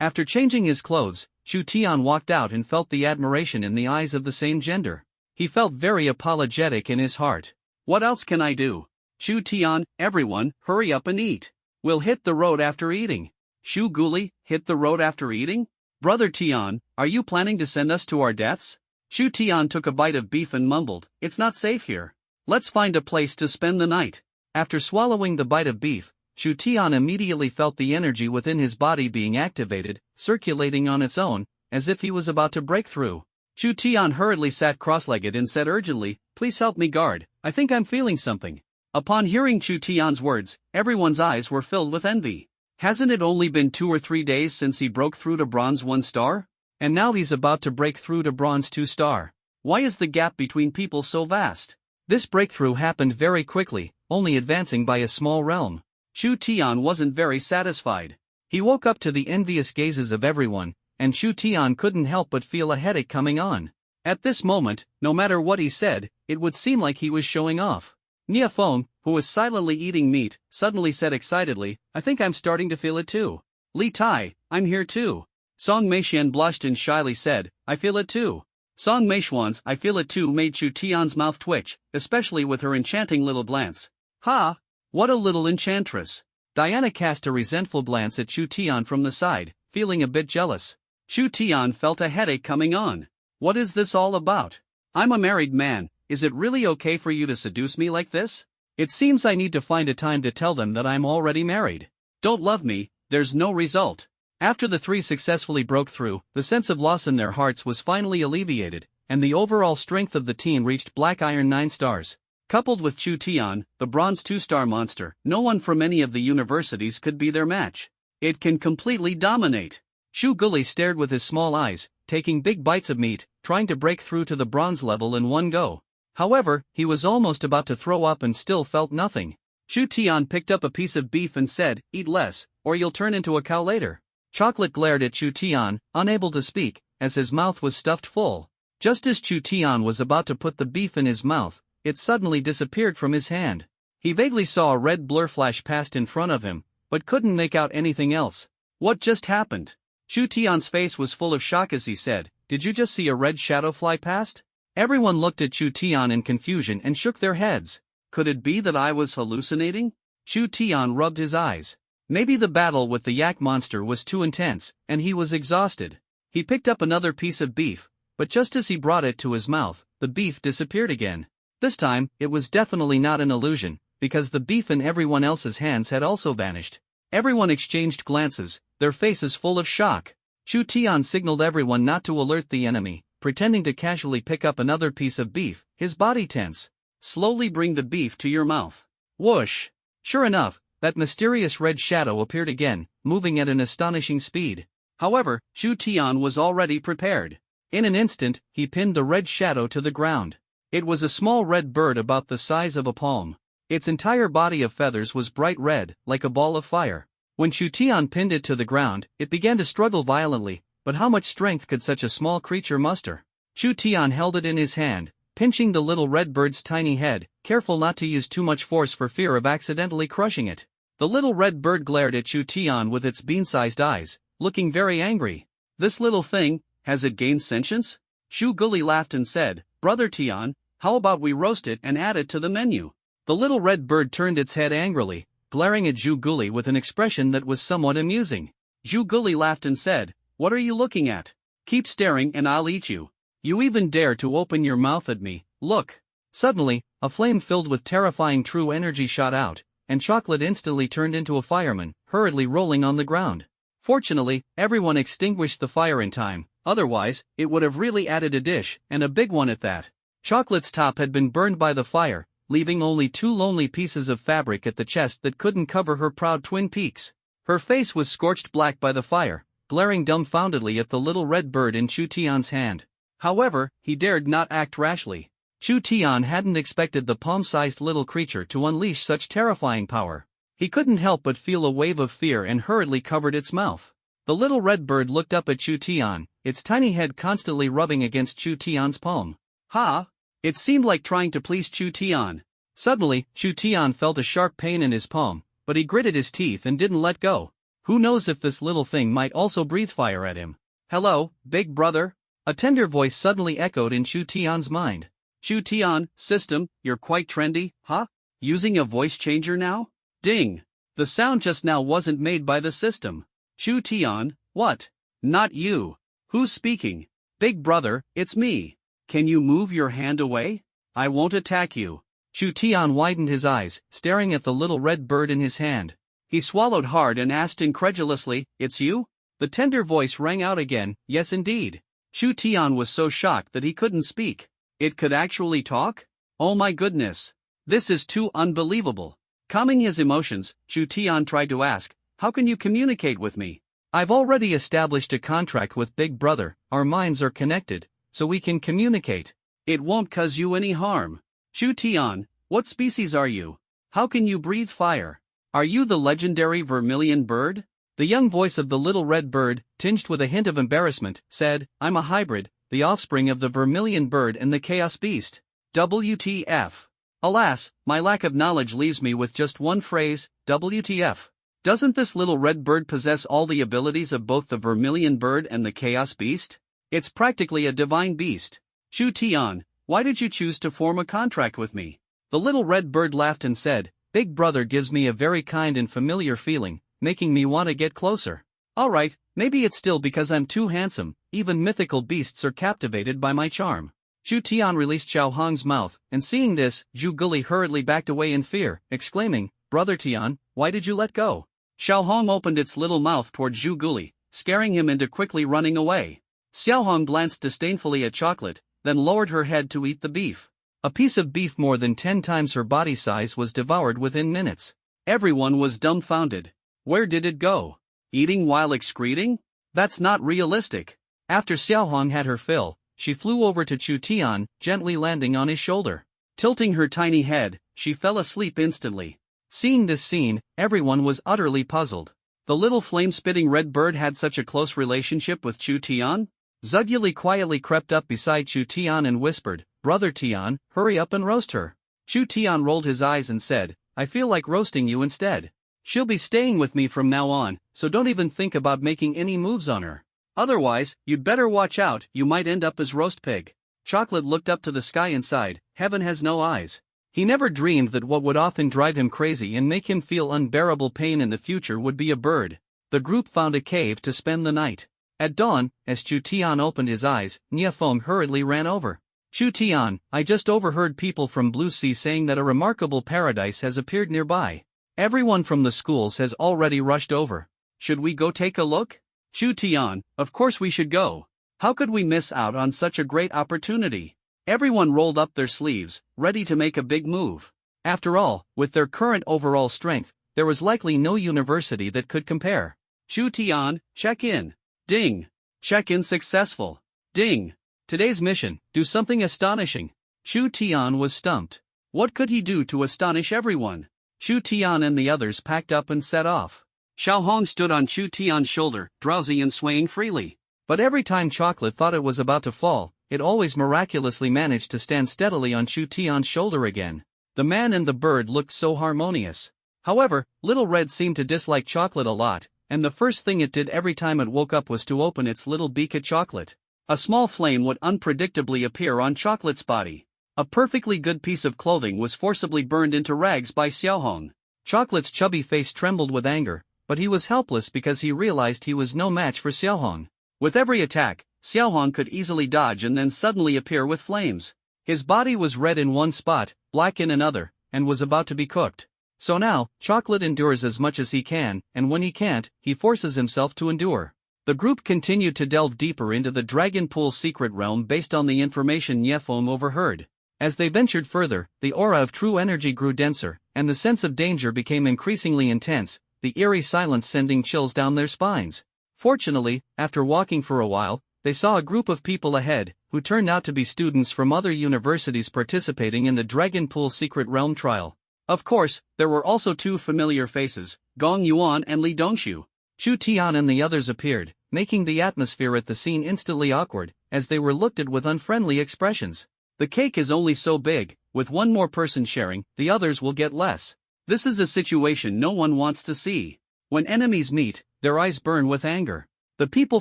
After changing his clothes, Chu Tian walked out and felt the admiration in the eyes of the same gender. He felt very apologetic in his heart. "What else can I do? Chu Tian, everyone, hurry up and eat. We'll hit the road after eating." "Shu Guli, hit the road after eating? Brother Tian, are you planning to send us to our deaths?" Chu Tian took a bite of beef and mumbled, "It's not safe here. Let's find a place to spend the night." After swallowing the bite of beef, Chu Tian immediately felt the energy within his body being activated, circulating on its own, as if he was about to break through. Chu Tian hurriedly sat cross-legged and said urgently, "Please help me guard, I think I'm feeling something." Upon hearing Chu Tian's words, everyone's eyes were filled with envy. Hasn't it only been 2 or 3 days since he broke through to Bronze 1 star? And now he's about to break through to Bronze 2 star. Why is the gap between people so vast? This breakthrough happened very quickly, only advancing by a small realm. Chu Tian wasn't very satisfied. He woke up to the envious gazes of everyone, and Chu Tian couldn't help but feel a headache coming on. At this moment, no matter what he said, it would seem like he was showing off. Niafeng, who was silently eating meat, suddenly said excitedly, "I think I'm starting to feel it too." "Li Tai, I'm here too." Song Meixian blushed and shyly said, "I feel it too." Song Meixian's "I feel it too" made Chu Tian's mouth twitch, especially with her enchanting little glance. "Ha! What a little enchantress." Diana cast a resentful glance at Chu Tian from the side, feeling a bit jealous. Chu Tian felt a headache coming on. "What is this all about? I'm a married man, is it really okay for you to seduce me like this? It seems I need to find a time to tell them that I'm already married. Don't love me, there's no result." After the three successfully broke through, the sense of loss in their hearts was finally alleviated, and the overall strength of the team reached Black Iron 9 stars. Coupled with Chu Tian, the Bronze 2-star monster, no one from any of the universities could be their match. It can completely dominate. Shu Guli stared with his small eyes, taking big bites of meat, trying to break through to the bronze level in one go. However, he was almost about to throw up and still felt nothing. Chu Tian picked up a piece of beef and said, "Eat less, or you'll turn into a cow later." Chocolate glared at Chu Tian, unable to speak, as his mouth was stuffed full. Just as Chu Tian was about to put the beef in his mouth, it suddenly disappeared from his hand. He vaguely saw a red blur flash past in front of him, but couldn't make out anything else. What just happened? Chu Tian's face was full of shock as he said, "Did you just see a red shadow fly past?" Everyone looked at Chu Tian in confusion and shook their heads. Could it be that I was hallucinating? Chu Tian rubbed his eyes. Maybe the battle with the yak monster was too intense, and he was exhausted. He picked up another piece of beef, but just as he brought it to his mouth, the beef disappeared again. This time, it was definitely not an illusion, because the beef in everyone else's hands had also vanished. Everyone exchanged glances, their faces full of shock. Chu Tian signaled everyone not to alert the enemy, pretending to casually pick up another piece of beef, his body tense. "Slowly bring the beef to your mouth." Whoosh! Sure enough, that mysterious red shadow appeared again, moving at an astonishing speed. However, Chu Tian was already prepared. In an instant, he pinned the red shadow to the ground. It was a small red bird about the size of a palm. Its entire body of feathers was bright red, like a ball of fire. When Chu Tian pinned it to the ground, it began to struggle violently, but how much strength could such a small creature muster? Chu Tian held it in his hand, pinching the little red bird's tiny head, careful not to use too much force for fear of accidentally crushing it. The little red bird glared at Chu Tian with its bean-sized eyes, looking very angry. This little thing, has it gained sentience? Zhu Guli laughed and said, Brother Tian, how about we roast it and add it to the menu? The little red bird turned its head angrily, glaring at Zhu Guli with an expression that was somewhat amusing. Zhu Guli laughed and said, What are you looking at? Keep staring and I'll eat you. You even dare to open your mouth at me, look. Suddenly, a flame filled with terrifying true energy shot out, and Chocolate instantly turned into a fireman, hurriedly rolling on the ground. Fortunately, everyone extinguished the fire in time, otherwise, it would have really added a dish, and a big one at that. Chocolate's top had been burned by the fire, leaving only 2 lonely pieces of fabric at the chest that couldn't cover her proud twin peaks. Her face was scorched black by the fire, glaring dumbfoundedly at the little red bird in Chu Tian's hand. However, he dared not act rashly. Chu Tian hadn't expected the palm-sized little creature to unleash such terrifying power. He couldn't help but feel a wave of fear and hurriedly covered its mouth. The little red bird looked up at Chu Tian, its tiny head constantly rubbing against Chu Tian's palm. Ha! It seemed like trying to please Chu Tian. Suddenly, Chu Tian felt a sharp pain in his palm, but he gritted his teeth and didn't let go. Who knows if this little thing might also breathe fire at him? Hello, big brother? A tender voice suddenly echoed in Chu Tian's mind. Chu Tian, system, you're quite trendy, huh? Using a voice changer now? Ding! The sound just now wasn't made by the system. Chu Tian, what? Not you. Who's speaking? Big brother, it's me. Can you move your hand away? I won't attack you. Chu Tian widened his eyes, staring at the little red bird in his hand. He swallowed hard and asked incredulously, It's you? The tender voice rang out again, Yes indeed. Chu Tian was so shocked that he couldn't speak. It could actually talk? Oh my goodness. This is too unbelievable. Calming his emotions, Chu Tian tried to ask, How can you communicate with me? I've already established a contract with Big Brother, our minds are connected, so we can communicate. It won't cause you any harm. Chu Tian, what species are you? How can you breathe fire? Are you the legendary vermilion bird? The young voice of the little red bird, tinged with a hint of embarrassment, said, I'm a hybrid, the offspring of the vermilion bird and the chaos beast. WTF. Alas, my lack of knowledge leaves me with just one phrase, WTF. Doesn't this little red bird possess all the abilities of both the vermilion bird and the chaos beast? It's practically a divine beast. Chu Tian, why did you choose to form a contract with me? The little red bird laughed and said, Big brother gives me a very kind and familiar feeling, making me want to get closer. Alright, maybe it's still because I'm too handsome, even mythical beasts are captivated by my charm. Chu Tian released Xiao Hong's mouth, and seeing this, Zhu Guli hurriedly backed away in fear, exclaiming, Brother Tian, why did you let go? Xiao Hong opened its little mouth toward Zhu Guli, scaring him into quickly running away. Xiao Hong glanced disdainfully at Chocolate, then lowered her head to eat the beef. A piece of beef more than 10 times her body size was devoured within minutes. Everyone was dumbfounded. Where did it go? Eating while excreting? That's not realistic. After Xiao Hong had her fill, she flew over to Chu Tian, gently landing on his shoulder. Tilting her tiny head, she fell asleep instantly. Seeing this scene, everyone was utterly puzzled. The little flame-spitting red bird had such a close relationship with Chu Tian? Zhu Guli quietly crept up beside Chu Tian and whispered, Brother Tian, hurry up and roast her. Chu Tian rolled his eyes and said, I feel like roasting you instead. She'll be staying with me from now on, so don't even think about making any moves on her. Otherwise, you'd better watch out, you might end up as roast pig. Chocolate looked up to the sky and sighed, heaven has no eyes. He never dreamed that what would often drive him crazy and make him feel unbearable pain in the future would be a bird. The group found a cave to spend the night. At dawn, as Chu Tian opened his eyes, Nia Feng hurriedly ran over. Chu Tian, I just overheard people from Blue Sea saying that a remarkable paradise has appeared nearby. Everyone from the schools has already rushed over. Should we go take a look? Chu Tian, of course we should go. How could we miss out on such a great opportunity? Everyone rolled up their sleeves, ready to make a big move. After all, with their current overall strength, there was likely no university that could compare. Chu Tian, check in. Ding. Check-in successful. Ding. Today's mission, do something astonishing. Chu Tian was stumped. What could he do to astonish everyone? Chu Tian and the others packed up and set off. Xiao Hong stood on Chu Tian's shoulder, drowsy and swaying freely. But every time Chocolate thought it was about to fall, it always miraculously managed to stand steadily on Chu Tian's shoulder again. The man and the bird looked so harmonious. However, Little Red seemed to dislike Chocolate a lot, and the first thing it did every time it woke up was to open its little beak at Chocolate. A small flame would unpredictably appear on Chocolate's body. A perfectly good piece of clothing was forcibly burned into rags by Xiaohong. Chocolate's chubby face trembled with anger, but he was helpless because he realized he was no match for Xiaohong. With every attack, Xiaohong could easily dodge and then suddenly appear with flames. His body was red in one spot, black in another, and was about to be cooked. So now, Chocolate endures as much as he can, and when he can't, he forces himself to endure. The group continued to delve deeper into the Dragon Pool's secret realm based on the information Yefeng overheard. As they ventured further, the aura of true energy grew denser, and the sense of danger became increasingly intense, the eerie silence sending chills down their spines. Fortunately, after walking for a while, they saw a group of people ahead, who turned out to be students from other universities participating in the Dragon Pool Secret Realm trial. Of course, there were also two familiar faces, Gong Yuan and Li Dongshu. Chu Tian and the others appeared, making the atmosphere at the scene instantly awkward, as they were looked at with unfriendly expressions. The cake is only so big, with one more person sharing, the others will get less. This is a situation no one wants to see. When enemies meet, their eyes burn with anger. The people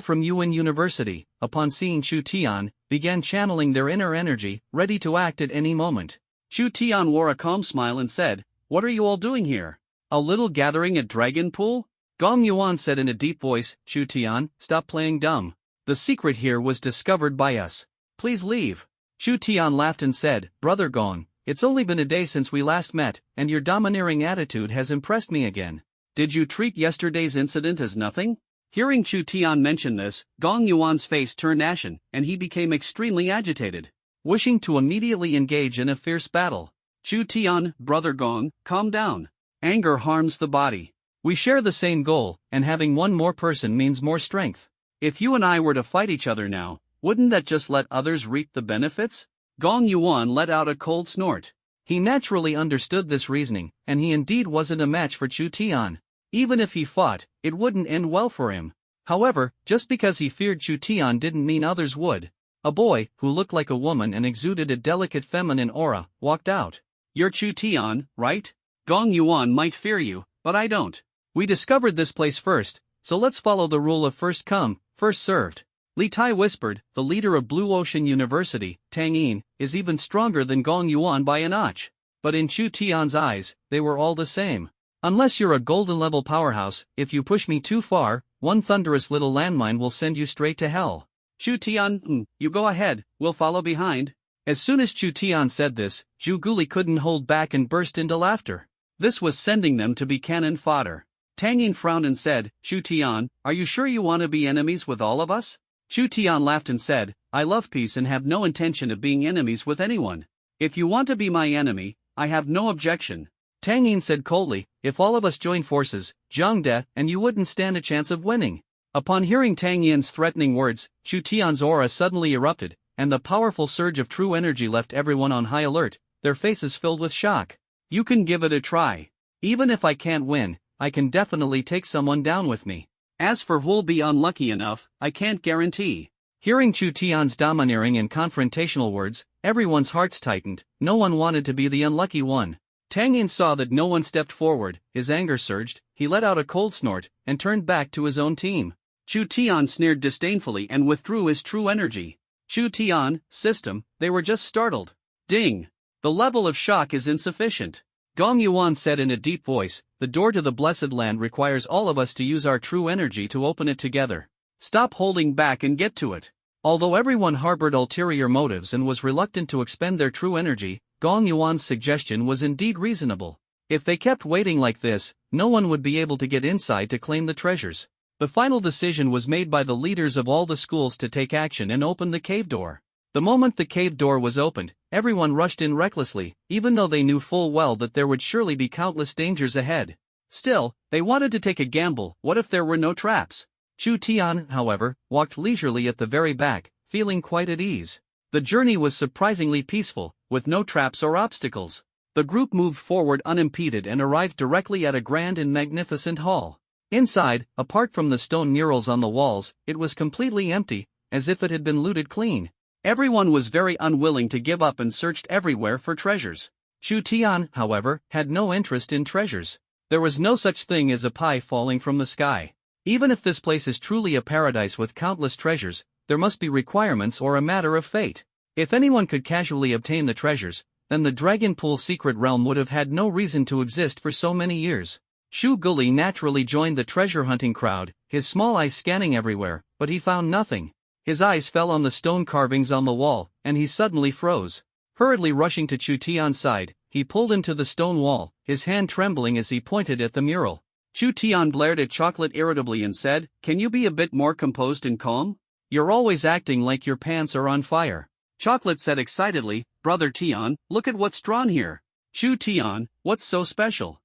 from Yuan University, upon seeing Chu Tian, began channeling their inner energy, ready to act at any moment. Chu Tian wore a calm smile and said, "What are you all doing here? A little gathering at Dragon Pool?" Gong Yuan said in a deep voice, "Chu Tian, stop playing dumb. The secret here was discovered by us. Please leave." Chu Tian laughed and said, "Brother Gong, it's only been a day since we last met, and your domineering attitude has impressed me again. Did you treat yesterday's incident as nothing?" Hearing Chu Tian mention this, Gong Yuan's face turned ashen, and he became extremely agitated, wishing to immediately engage in a fierce battle. "Chu Tian, Brother Gong, calm down. Anger harms the body. We share the same goal, and having one more person means more strength. If you and I were to fight each other now, wouldn't that just let others reap the benefits?" Gong Yuan let out a cold snort. He naturally understood this reasoning, and he indeed wasn't a match for Chu Tian. Even if he fought, it wouldn't end well for him. However, just because he feared Chu Tian didn't mean others would. A boy, who looked like a woman and exuded a delicate feminine aura, walked out. "You're Chu Tian, right? Gong Yuan might fear you, but I don't. We discovered this place first, so let's follow the rule of first come, first served." Li Tai whispered, "The leader of Blue Ocean University, Tang Yin, is even stronger than Gong Yuan by a notch." But in Chu Tian's eyes, they were all the same. "Unless you're a golden-level powerhouse, if you push me too far, one thunderous little landmine will send you straight to hell." "Chu Tian, you go ahead, we'll follow behind." As soon as Chu Tian said this, Zhu Guli couldn't hold back and burst into laughter. This was sending them to be cannon fodder. Tang Yin frowned and said, "Chu Tian, are you sure you want to be enemies with all of us?" Chu Tian laughed and said, "I love peace and have no intention of being enemies with anyone. If you want to be my enemy, I have no objection." Tang Yin said coldly, "If all of us join forces, Zhang De, and you wouldn't stand a chance of winning." Upon hearing Tang Yin's threatening words, Chu Tian's aura suddenly erupted, and the powerful surge of true energy left everyone on high alert, their faces filled with shock. "You can give it a try. Even if I can't win, I can definitely take someone down with me. As for who'll be unlucky enough, I can't guarantee." Hearing Chu Tian's domineering and confrontational words, everyone's hearts tightened. No one wanted to be the unlucky one. Tang Yin saw that no one stepped forward, his anger surged, he let out a cold snort, and turned back to his own team. Chu Tian sneered disdainfully and withdrew his true energy. "Chu Tian, system," they were just startled. Ding! The level of shock is insufficient. Gong Yuan said in a deep voice, "The door to the Blessed Land requires all of us to use our true energy to open it together. Stop holding back and get to it." Although everyone harbored ulterior motives and was reluctant to expend their true energy, Gong Yuan's suggestion was indeed reasonable. If they kept waiting like this, no one would be able to get inside to claim the treasures. The final decision was made by the leaders of all the schools to take action and open the cave door. The moment the cave door was opened, everyone rushed in recklessly, even though they knew full well that there would surely be countless dangers ahead. Still, they wanted to take a gamble. What if there were no traps? Chu Tian, however, walked leisurely at the very back, feeling quite at ease. The journey was surprisingly peaceful, with no traps or obstacles. The group moved forward unimpeded and arrived directly at a grand and magnificent hall. Inside, apart from the stone murals on the walls, it was completely empty, as if it had been looted clean. Everyone was very unwilling to give up and searched everywhere for treasures. Chu Tian, however, had no interest in treasures. There was no such thing as a pie falling from the sky. Even if this place is truly a paradise with countless treasures, there must be requirements or a matter of fate. If anyone could casually obtain the treasures, then the Dragon Pool secret realm would have had no reason to exist for so many years. Shu Guli naturally joined the treasure hunting crowd, his small eyes scanning everywhere, but he found nothing. His eyes fell on the stone carvings on the wall, and he suddenly froze. Hurriedly rushing to Chu Tian's side, he pulled him to the stone wall, his hand trembling as he pointed at the mural. Chu Tian glared at Chocolate irritably and said, "Can you be a bit more composed and calm? You're always acting like your pants are on fire." Chocolate said excitedly, "Brother Tian, look at what's drawn here." "Chu Tian, what's so special?"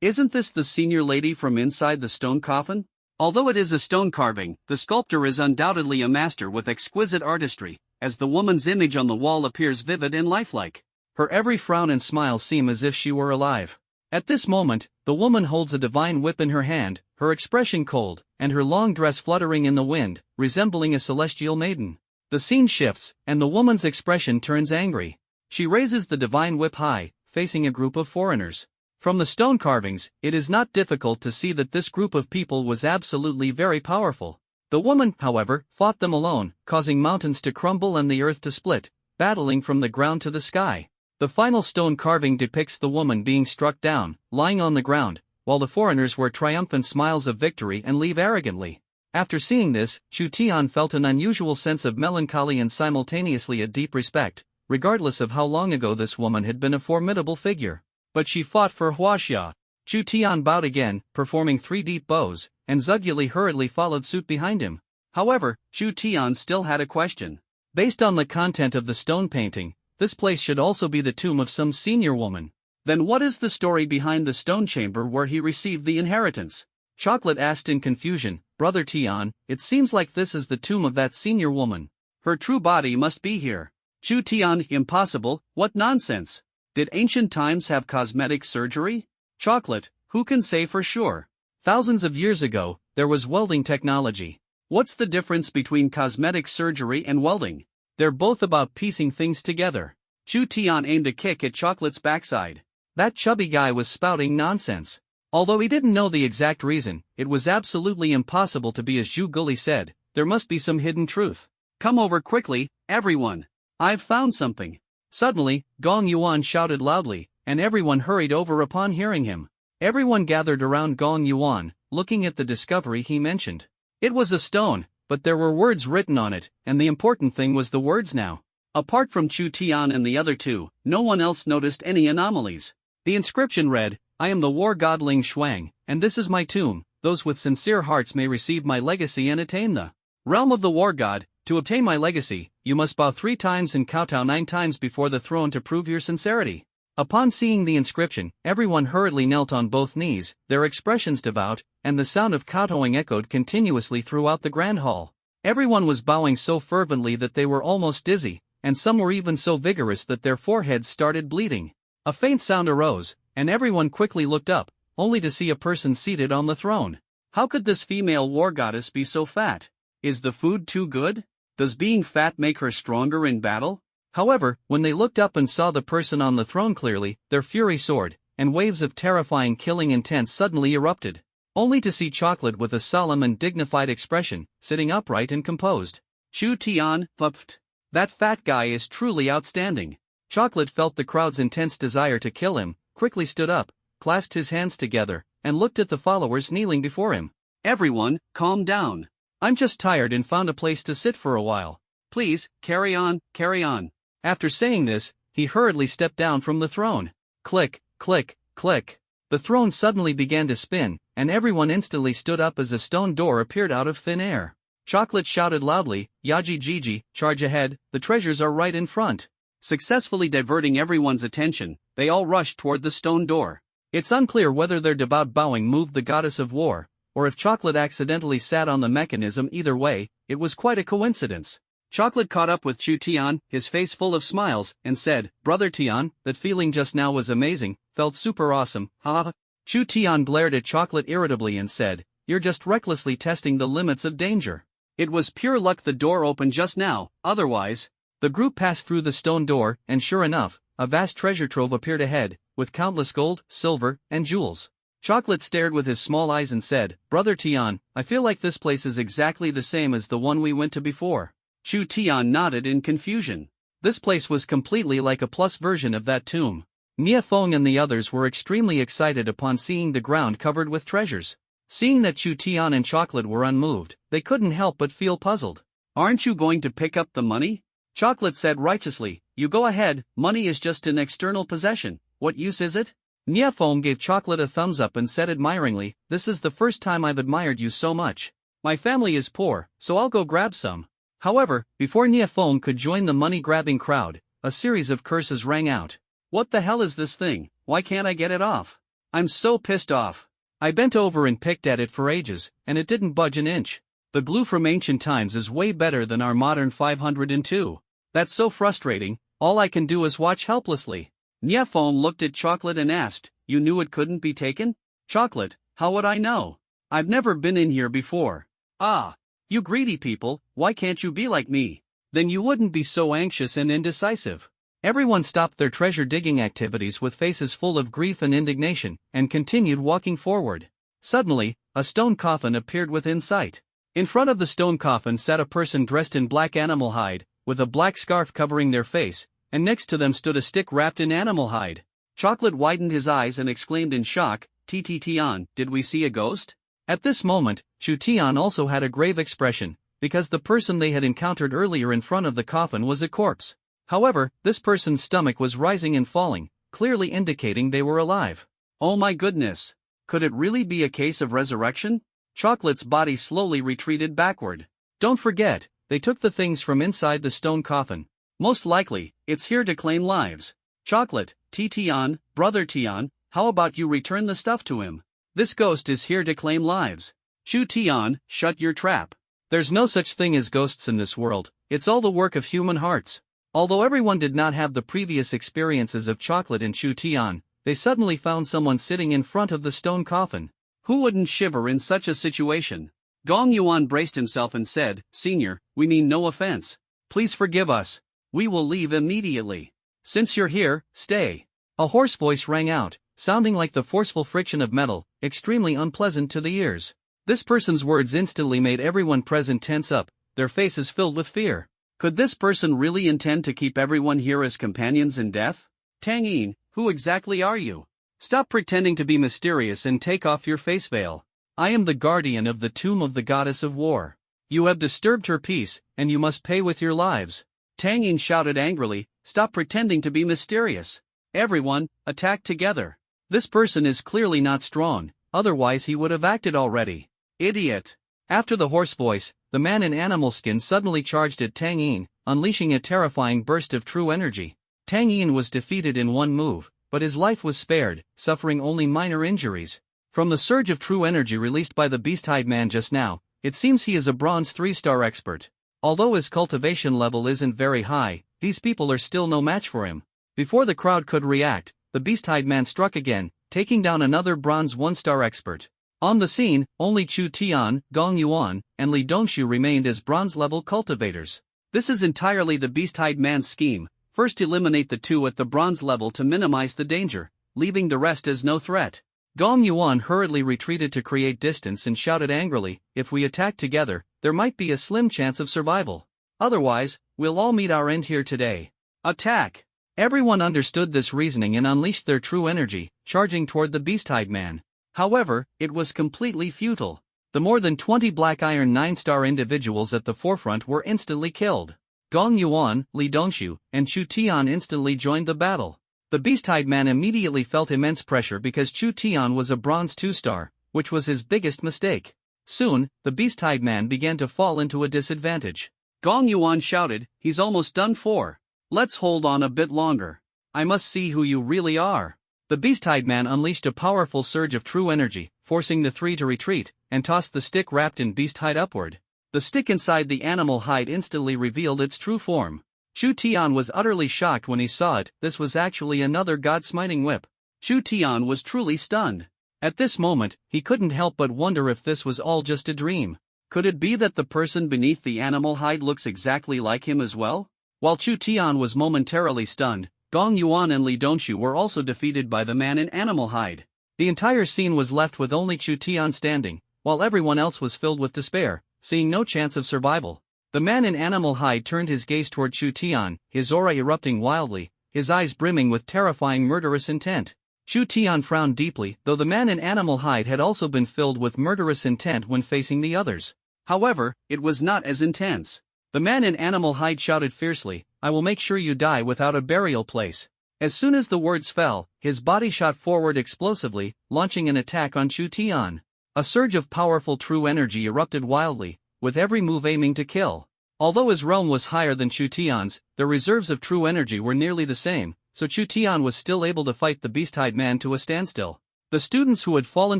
Isn't this the senior lady from inside the stone coffin?" Although it is a stone carving, the sculptor is undoubtedly a master with exquisite artistry, as the woman's image on the wall appears vivid and lifelike. Her every frown and smile seem as if she were alive. At this moment, the woman holds a divine whip in her hand, her expression cold, and her long dress fluttering in the wind, resembling a celestial maiden. The scene shifts, and the woman's expression turns angry. She raises the divine whip high, facing a group of foreigners. From the stone carvings, it is not difficult to see that this group of people was absolutely very powerful. The woman, however, fought them alone, causing mountains to crumble and the earth to split, battling from the ground to the sky. The final stone carving depicts the woman being struck down, lying on the ground, while the foreigners wear triumphant smiles of victory and leave arrogantly. After seeing this, Chu Tian felt an unusual sense of melancholy and simultaneously a deep respect, regardless of how long ago this woman had been a formidable figure. But she fought for Huaxia. Chu Tian bowed again, performing 3 deep bows, and Zhug Yili hurriedly followed suit behind him. However, Chu Tian still had a question. Based on the content of the stone painting, this place should also be the tomb of some senior woman. Then what is the story behind the stone chamber where he received the inheritance? Chocolate asked in confusion, "Brother Tian, it seems like this is the tomb of that senior woman. Her true body must be here." Chu Tian, "Impossible, what nonsense. Did ancient times have cosmetic surgery?" Chocolate, "Who can say for sure? Thousands of years ago, there was welding technology. What's the difference between cosmetic surgery and welding? They're both about piecing things together." Chu Tian aimed a kick at Chocolate's backside. That chubby guy was spouting nonsense. Although he didn't know the exact reason, it was absolutely impossible to be as Zhu Guli said. There must be some hidden truth. "Come over quickly, everyone. I've found something." Suddenly, Gong Yuan shouted loudly, and everyone hurried over upon hearing him. Everyone gathered around Gong Yuan, looking at the discovery he mentioned. It was a stone, but there were words written on it, and the important thing was the words now. Apart from Chu Tian and the other two, no one else noticed any anomalies. The inscription read, "I am the war god Ling Shuang, and this is my tomb. Those with sincere hearts may receive my legacy and attain the realm of the war god. To obtain my legacy, you must bow 3 times and kowtow 9 times before the throne to prove your sincerity." Upon seeing the inscription, everyone hurriedly knelt on both knees, their expressions devout, and the sound of kowtowing echoed continuously throughout the grand hall. Everyone was bowing so fervently that they were almost dizzy, and some were even so vigorous that their foreheads started bleeding. A faint sound arose, and everyone quickly looked up, only to see a person seated on the throne. How could this female war goddess be so fat? Is the food too good? Does being fat make her stronger in battle? However, when they looked up and saw the person on the throne clearly, their fury soared, and waves of terrifying killing intent suddenly erupted. Only to see Chocolate with a solemn and dignified expression, sitting upright and composed. Chu Tian, pfft. That fat guy is truly outstanding. Chocolate felt the crowd's intense desire to kill him, quickly stood up, clasped his hands together, and looked at the followers kneeling before him. "Everyone, calm down. I'm just tired and found a place to sit for a while. Please, carry on, carry on." After saying this, he hurriedly stepped down from the throne. Click, click, click. The throne suddenly began to spin, and everyone instantly stood up as a stone door appeared out of thin air. Chocolate shouted loudly, "Yaji Gigi, charge ahead, the treasures are right in front." Successfully diverting everyone's attention, they all rushed toward the stone door. It's unclear whether their devout bowing moved the goddess of war, or if Chocolate accidentally sat on the mechanism. Either way, it was quite a coincidence. Chocolate caught up with Chu Tian, his face full of smiles, and said, "Brother Tian, that feeling just now was amazing, felt super awesome, haha." Chu Tian glared at Chocolate irritably and said, "You're just recklessly testing the limits of danger. It was pure luck the door opened just now, otherwise." The group passed through the stone door, and sure enough, a vast treasure trove appeared ahead, with countless gold, silver, and jewels. Chocolate stared with his small eyes and said, "Brother Tian, I feel like this place is exactly the same as the one we went to before." Chu Tian nodded in confusion. This place was completely like a plus version of that tomb. Nia Feng and the others were extremely excited upon seeing the ground covered with treasures. Seeing that Chu Tian and Chocolate were unmoved, they couldn't help but feel puzzled. "Aren't you going to pick up the money?" Chocolate said righteously, "You go ahead, money is just an external possession, what use is it?" Nia Feng gave Chocolate a thumbs up and said admiringly, "This is the first time I've admired you so much. My family is poor, so I'll go grab some." However, before Nia Feng could join the money-grabbing crowd, a series of curses rang out. "What the hell is this thing? Why can't I get it off? I'm so pissed off. I bent over and picked at it for ages, and it didn't budge an inch. The glue from ancient times is way better than our modern 502. That's so frustrating, all I can do is watch helplessly." Nia Feng looked at Chocolate and asked, "You knew it couldn't be taken?" "Chocolate, how would I know? I've never been in here before." "Ah, you greedy people, why can't you be like me? Then you wouldn't be so anxious and indecisive." Everyone stopped their treasure-digging activities with faces full of grief and indignation, and continued walking forward. Suddenly, a stone coffin appeared within sight. In front of the stone coffin sat a person dressed in black animal hide, with a black scarf covering their face, and next to them stood a stick wrapped in animal hide. Chocolate widened his eyes and exclaimed in shock, Tian, did we see a ghost?" At this moment, Chu Tian also had a grave expression, because the person they had encountered earlier in front of the coffin was a corpse. However, this person's stomach was rising and falling, clearly indicating they were alive. "Oh my goodness! Could it really be a case of resurrection?" Chocolate's body slowly retreated backward. "Don't forget, they took the things from inside the stone coffin. Most likely, it's here to claim lives. Chocolate, Tian, Brother Tian, how about you return the stuff to him? This ghost is here to claim lives." Chu Tian, shut your trap. There's no such thing as ghosts in this world, it's all the work of human hearts. Although everyone did not have the previous experiences of Chocolate and Chu Tian, they suddenly found someone sitting in front of the stone coffin. Who wouldn't shiver in such a situation? Gong Yuan braced himself and said, "Senior, we mean no offense. Please forgive us. We will leave immediately. Since you're here, stay." A hoarse voice rang out, sounding like the forceful friction of metal, extremely unpleasant to the ears. This person's words instantly made everyone present tense up, their faces filled with fear. Could this person really intend to keep everyone here as companions in death? "Tang Yin, who exactly are you? Stop pretending to be mysterious and take off your face veil. I am the guardian of the tomb of the goddess of war. You have disturbed her peace, and you must pay with your lives." Tang Yin shouted angrily, "Stop pretending to be mysterious. Everyone, attack together. This person is clearly not strong, otherwise he would have acted already. Idiot." After the hoarse voice, the man in animal skin suddenly charged at Tang Yin, unleashing a terrifying burst of true energy. Tang Yin was defeated in one move, but his life was spared, suffering only minor injuries. From the surge of true energy released by the beast-hide man just now, it seems he is a bronze 3-star expert. Although his cultivation level isn't very high, these people are still no match for him. Before the crowd could react, the beast-hide man struck again, taking down another bronze 1-star expert. On the scene, only Chu Tian, Gong Yuan, and Li Dongshu remained as bronze-level cultivators. This is entirely the beast-hide man's scheme: first eliminate the two at the bronze level to minimize the danger, leaving the rest as no threat. Gong Yuan hurriedly retreated to create distance and shouted angrily, "If we attack together, there might be a slim chance of survival. Otherwise, we'll all meet our end here today. Attack!" Everyone understood this reasoning and unleashed their true energy, charging toward the beast-hide man. However, it was completely futile. The more than 20 black iron 9-star individuals at the forefront were instantly killed. Gong Yuan, Li Dongshu, and Chu Tian instantly joined the battle. The beast-hide man immediately felt immense pressure because Chu Tian was a bronze 2-star, which was his biggest mistake. Soon, the beast-hide man began to fall into a disadvantage. Gong Yuan shouted, "He's almost done for. Let's hold on a bit longer. I must see who you really are." The beast-hide man unleashed a powerful surge of true energy, forcing the three to retreat, and tossed the stick wrapped in beast hide upward. The stick inside the animal hide instantly revealed its true form. Chu Tian was utterly shocked when he saw it. This was actually another god-smiting whip. Chu Tian was truly stunned. At this moment, he couldn't help but wonder if this was all just a dream. Could it be that the person beneath the animal hide looks exactly like him as well? While Chu Tian was momentarily stunned, Gong Yuan and Li Dongxu were also defeated by the man in animal hide. The entire scene was left with only Chu Tian standing, while everyone else was filled with despair, seeing no chance of survival. The man in animal hide turned his gaze toward Chu Tian, his aura erupting wildly, his eyes brimming with terrifying murderous intent. Chu Tian frowned deeply, though the man in animal hide had also been filled with murderous intent when facing the others. However, it was not as intense. The man in animal hide shouted fiercely, "I will make sure you die without a burial place." As soon as the words fell, his body shot forward explosively, launching an attack on Chu Tian. A surge of powerful true energy erupted wildly, with every move aiming to kill. Although his realm was higher than Chu Tian's, the reserves of true energy were nearly the same, so Chu Tian was still able to fight the beast-hide man to a standstill. The students who had fallen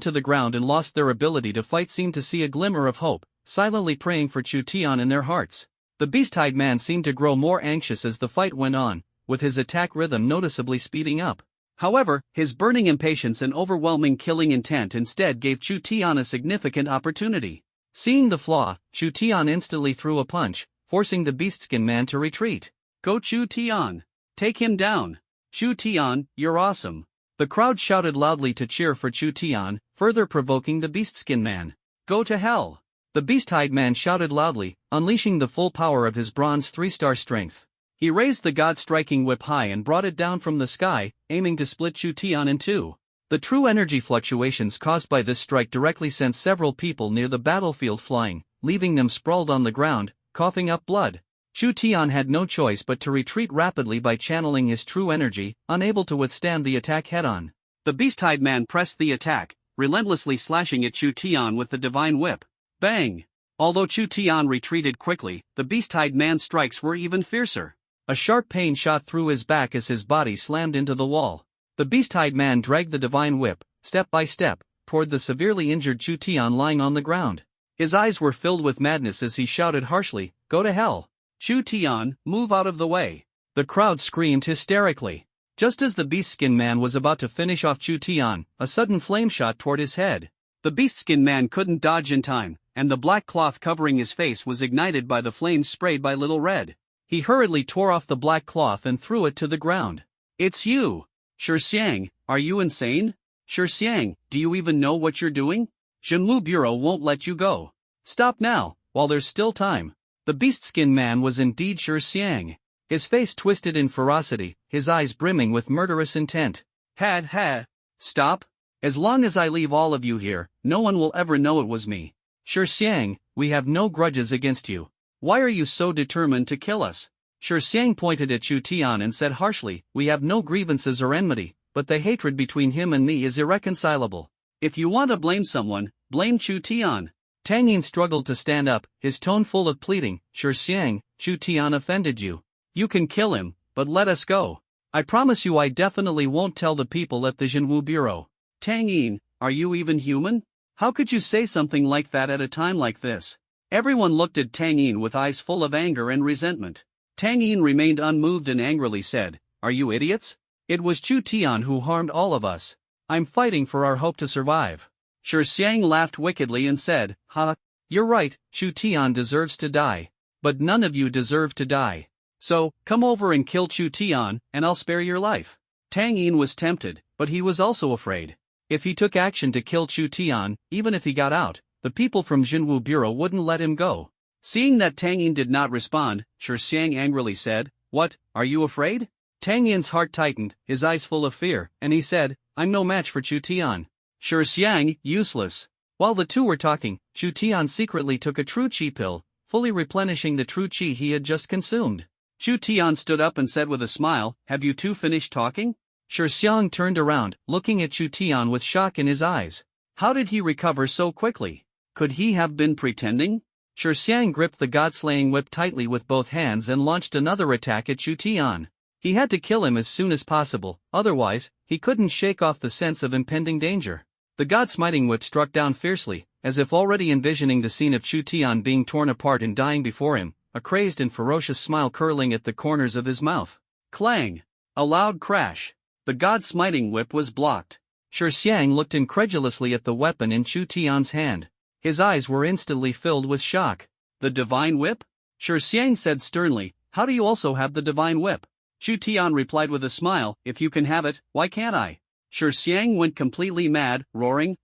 to the ground and lost their ability to fight seemed to see a glimmer of hope, silently praying for Chu Tian in their hearts. The beast-hide man seemed to grow more anxious as the fight went on, with his attack rhythm noticeably speeding up. However, his burning impatience and overwhelming killing intent instead gave Chu Tian a significant opportunity. Seeing the flaw, Chu Tian instantly threw a punch, forcing the beast-skin man to retreat. "Go Chu Tian! Take him down! Chu Tian, you're awesome!" The crowd shouted loudly to cheer for Chu Tian, further provoking the beast-skin man. "Go to hell!" The beast-hide man shouted loudly, unleashing the full power of his bronze 3-star strength. He raised the god-striking whip high and brought it down from the sky, aiming to split Chu Tian in two. The true energy fluctuations caused by this strike directly sent several people near the battlefield flying, leaving them sprawled on the ground, coughing up blood. Chu Tian had no choice but to retreat rapidly by channeling his true energy, unable to withstand the attack head-on. The beast-hide man pressed the attack, relentlessly slashing at Chu Tian with the divine whip. Bang! Although Chu Tian retreated quickly, the beast-hide man's strikes were even fiercer. A sharp pain shot through his back as his body slammed into the wall. The beast-hide man dragged the divine whip, step by step, toward the severely injured Chu Tian lying on the ground. His eyes were filled with madness as he shouted harshly, "Go to hell! Chu Tian, move out of the way!" The crowd screamed hysterically. Just as the beast-skin man was about to finish off Chu Tian, a sudden flame shot toward his head. The beast-skin man couldn't dodge in time, and the black cloth covering his face was ignited by the flames sprayed by Little Red. He hurriedly tore off the black cloth and threw it to the ground. "It's you! Shixiang, are you insane? Shixiang, do you even know what you're doing? Jinwu Bureau won't let you go. Stop now, while there's still time." The beast-skin man was indeed Shixiang. His face twisted in ferocity, his eyes brimming with murderous intent. Ha! Stop! As long as I leave all of you here, no one will ever know it was me. Shixiang, we have no grudges against you. Why are you so determined to kill us? Shixiang pointed at Chu Tian and said harshly, "We have no grievances or enmity, but the hatred between him and me is irreconcilable. If you want to blame someone, blame Chu Tian." Tang Yin struggled to stand up, his tone full of pleading. "Shixiang, Chu Tian offended you. You can kill him, but let us go. I promise you I definitely won't tell the people at the Jinwu Bureau." "Tang Yin, are you even human? How could you say something like that at a time like this?" Everyone looked at Tang Yin with eyes full of anger and resentment. Tang Yin remained unmoved and angrily said, "Are you idiots? It was Chu Tian who harmed all of us. I'm fighting for our hope to survive." Shixiang laughed wickedly and said, "Ha, you're right, Chu Tian deserves to die. But none of you deserve to die. So, come over and kill Chu Tian, and I'll spare your life." Tang Yin was tempted, but he was also afraid. If he took action to kill Chu Tian, even if he got out, the people from Jinwu Bureau wouldn't let him go. Seeing that Tang Yin did not respond, Shixiang angrily said, "What, are you afraid?" Tang Yin's heart tightened, his eyes full of fear, and he said, "I'm no match for Chu Tian." Shixiang, useless. While the two were talking, Chu Tian secretly took a true chi pill, fully replenishing the true chi he had just consumed. Chu Tian stood up and said with a smile, "Have you two finished talking?" Shixiang turned around, looking at Chu Tian with shock in his eyes. How did he recover so quickly? Could he have been pretending? Shixiang gripped the god-slaying whip tightly with both hands and launched another attack at Chu Tian. He had to kill him as soon as possible, otherwise, he couldn't shake off the sense of impending danger. The god-smiting whip struck down fiercely, as if already envisioning the scene of Chu Tian being torn apart and dying before him, a crazed and ferocious smile curling at the corners of his mouth. Clang! A loud crash. The god-smiting whip was blocked. Shi Xiang looked incredulously at the weapon in Chu Tian's hand. His eyes were instantly filled with shock. The divine whip? Shi Xiang said sternly, how do you also have the divine whip? Chu Tian replied with a smile, if you can have it, why can't I? Shi Xiang went completely mad, roaring,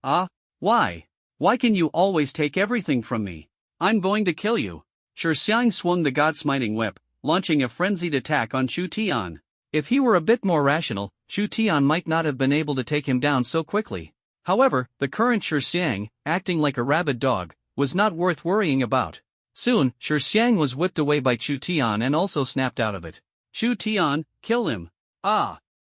why? Why can you always take everything from me? I'm going to kill you. Shi Xiang swung the God-smiting whip, launching a frenzied attack on Chu Tian. If he were a bit more rational, Chu Tian might not have been able to take him down so quickly. However, the current Shi Xiang, acting like a rabid dog, was not worth worrying about. Soon, Shi Xiang was whipped away by Chu Tian and also snapped out of it. Chu Tian, kill him.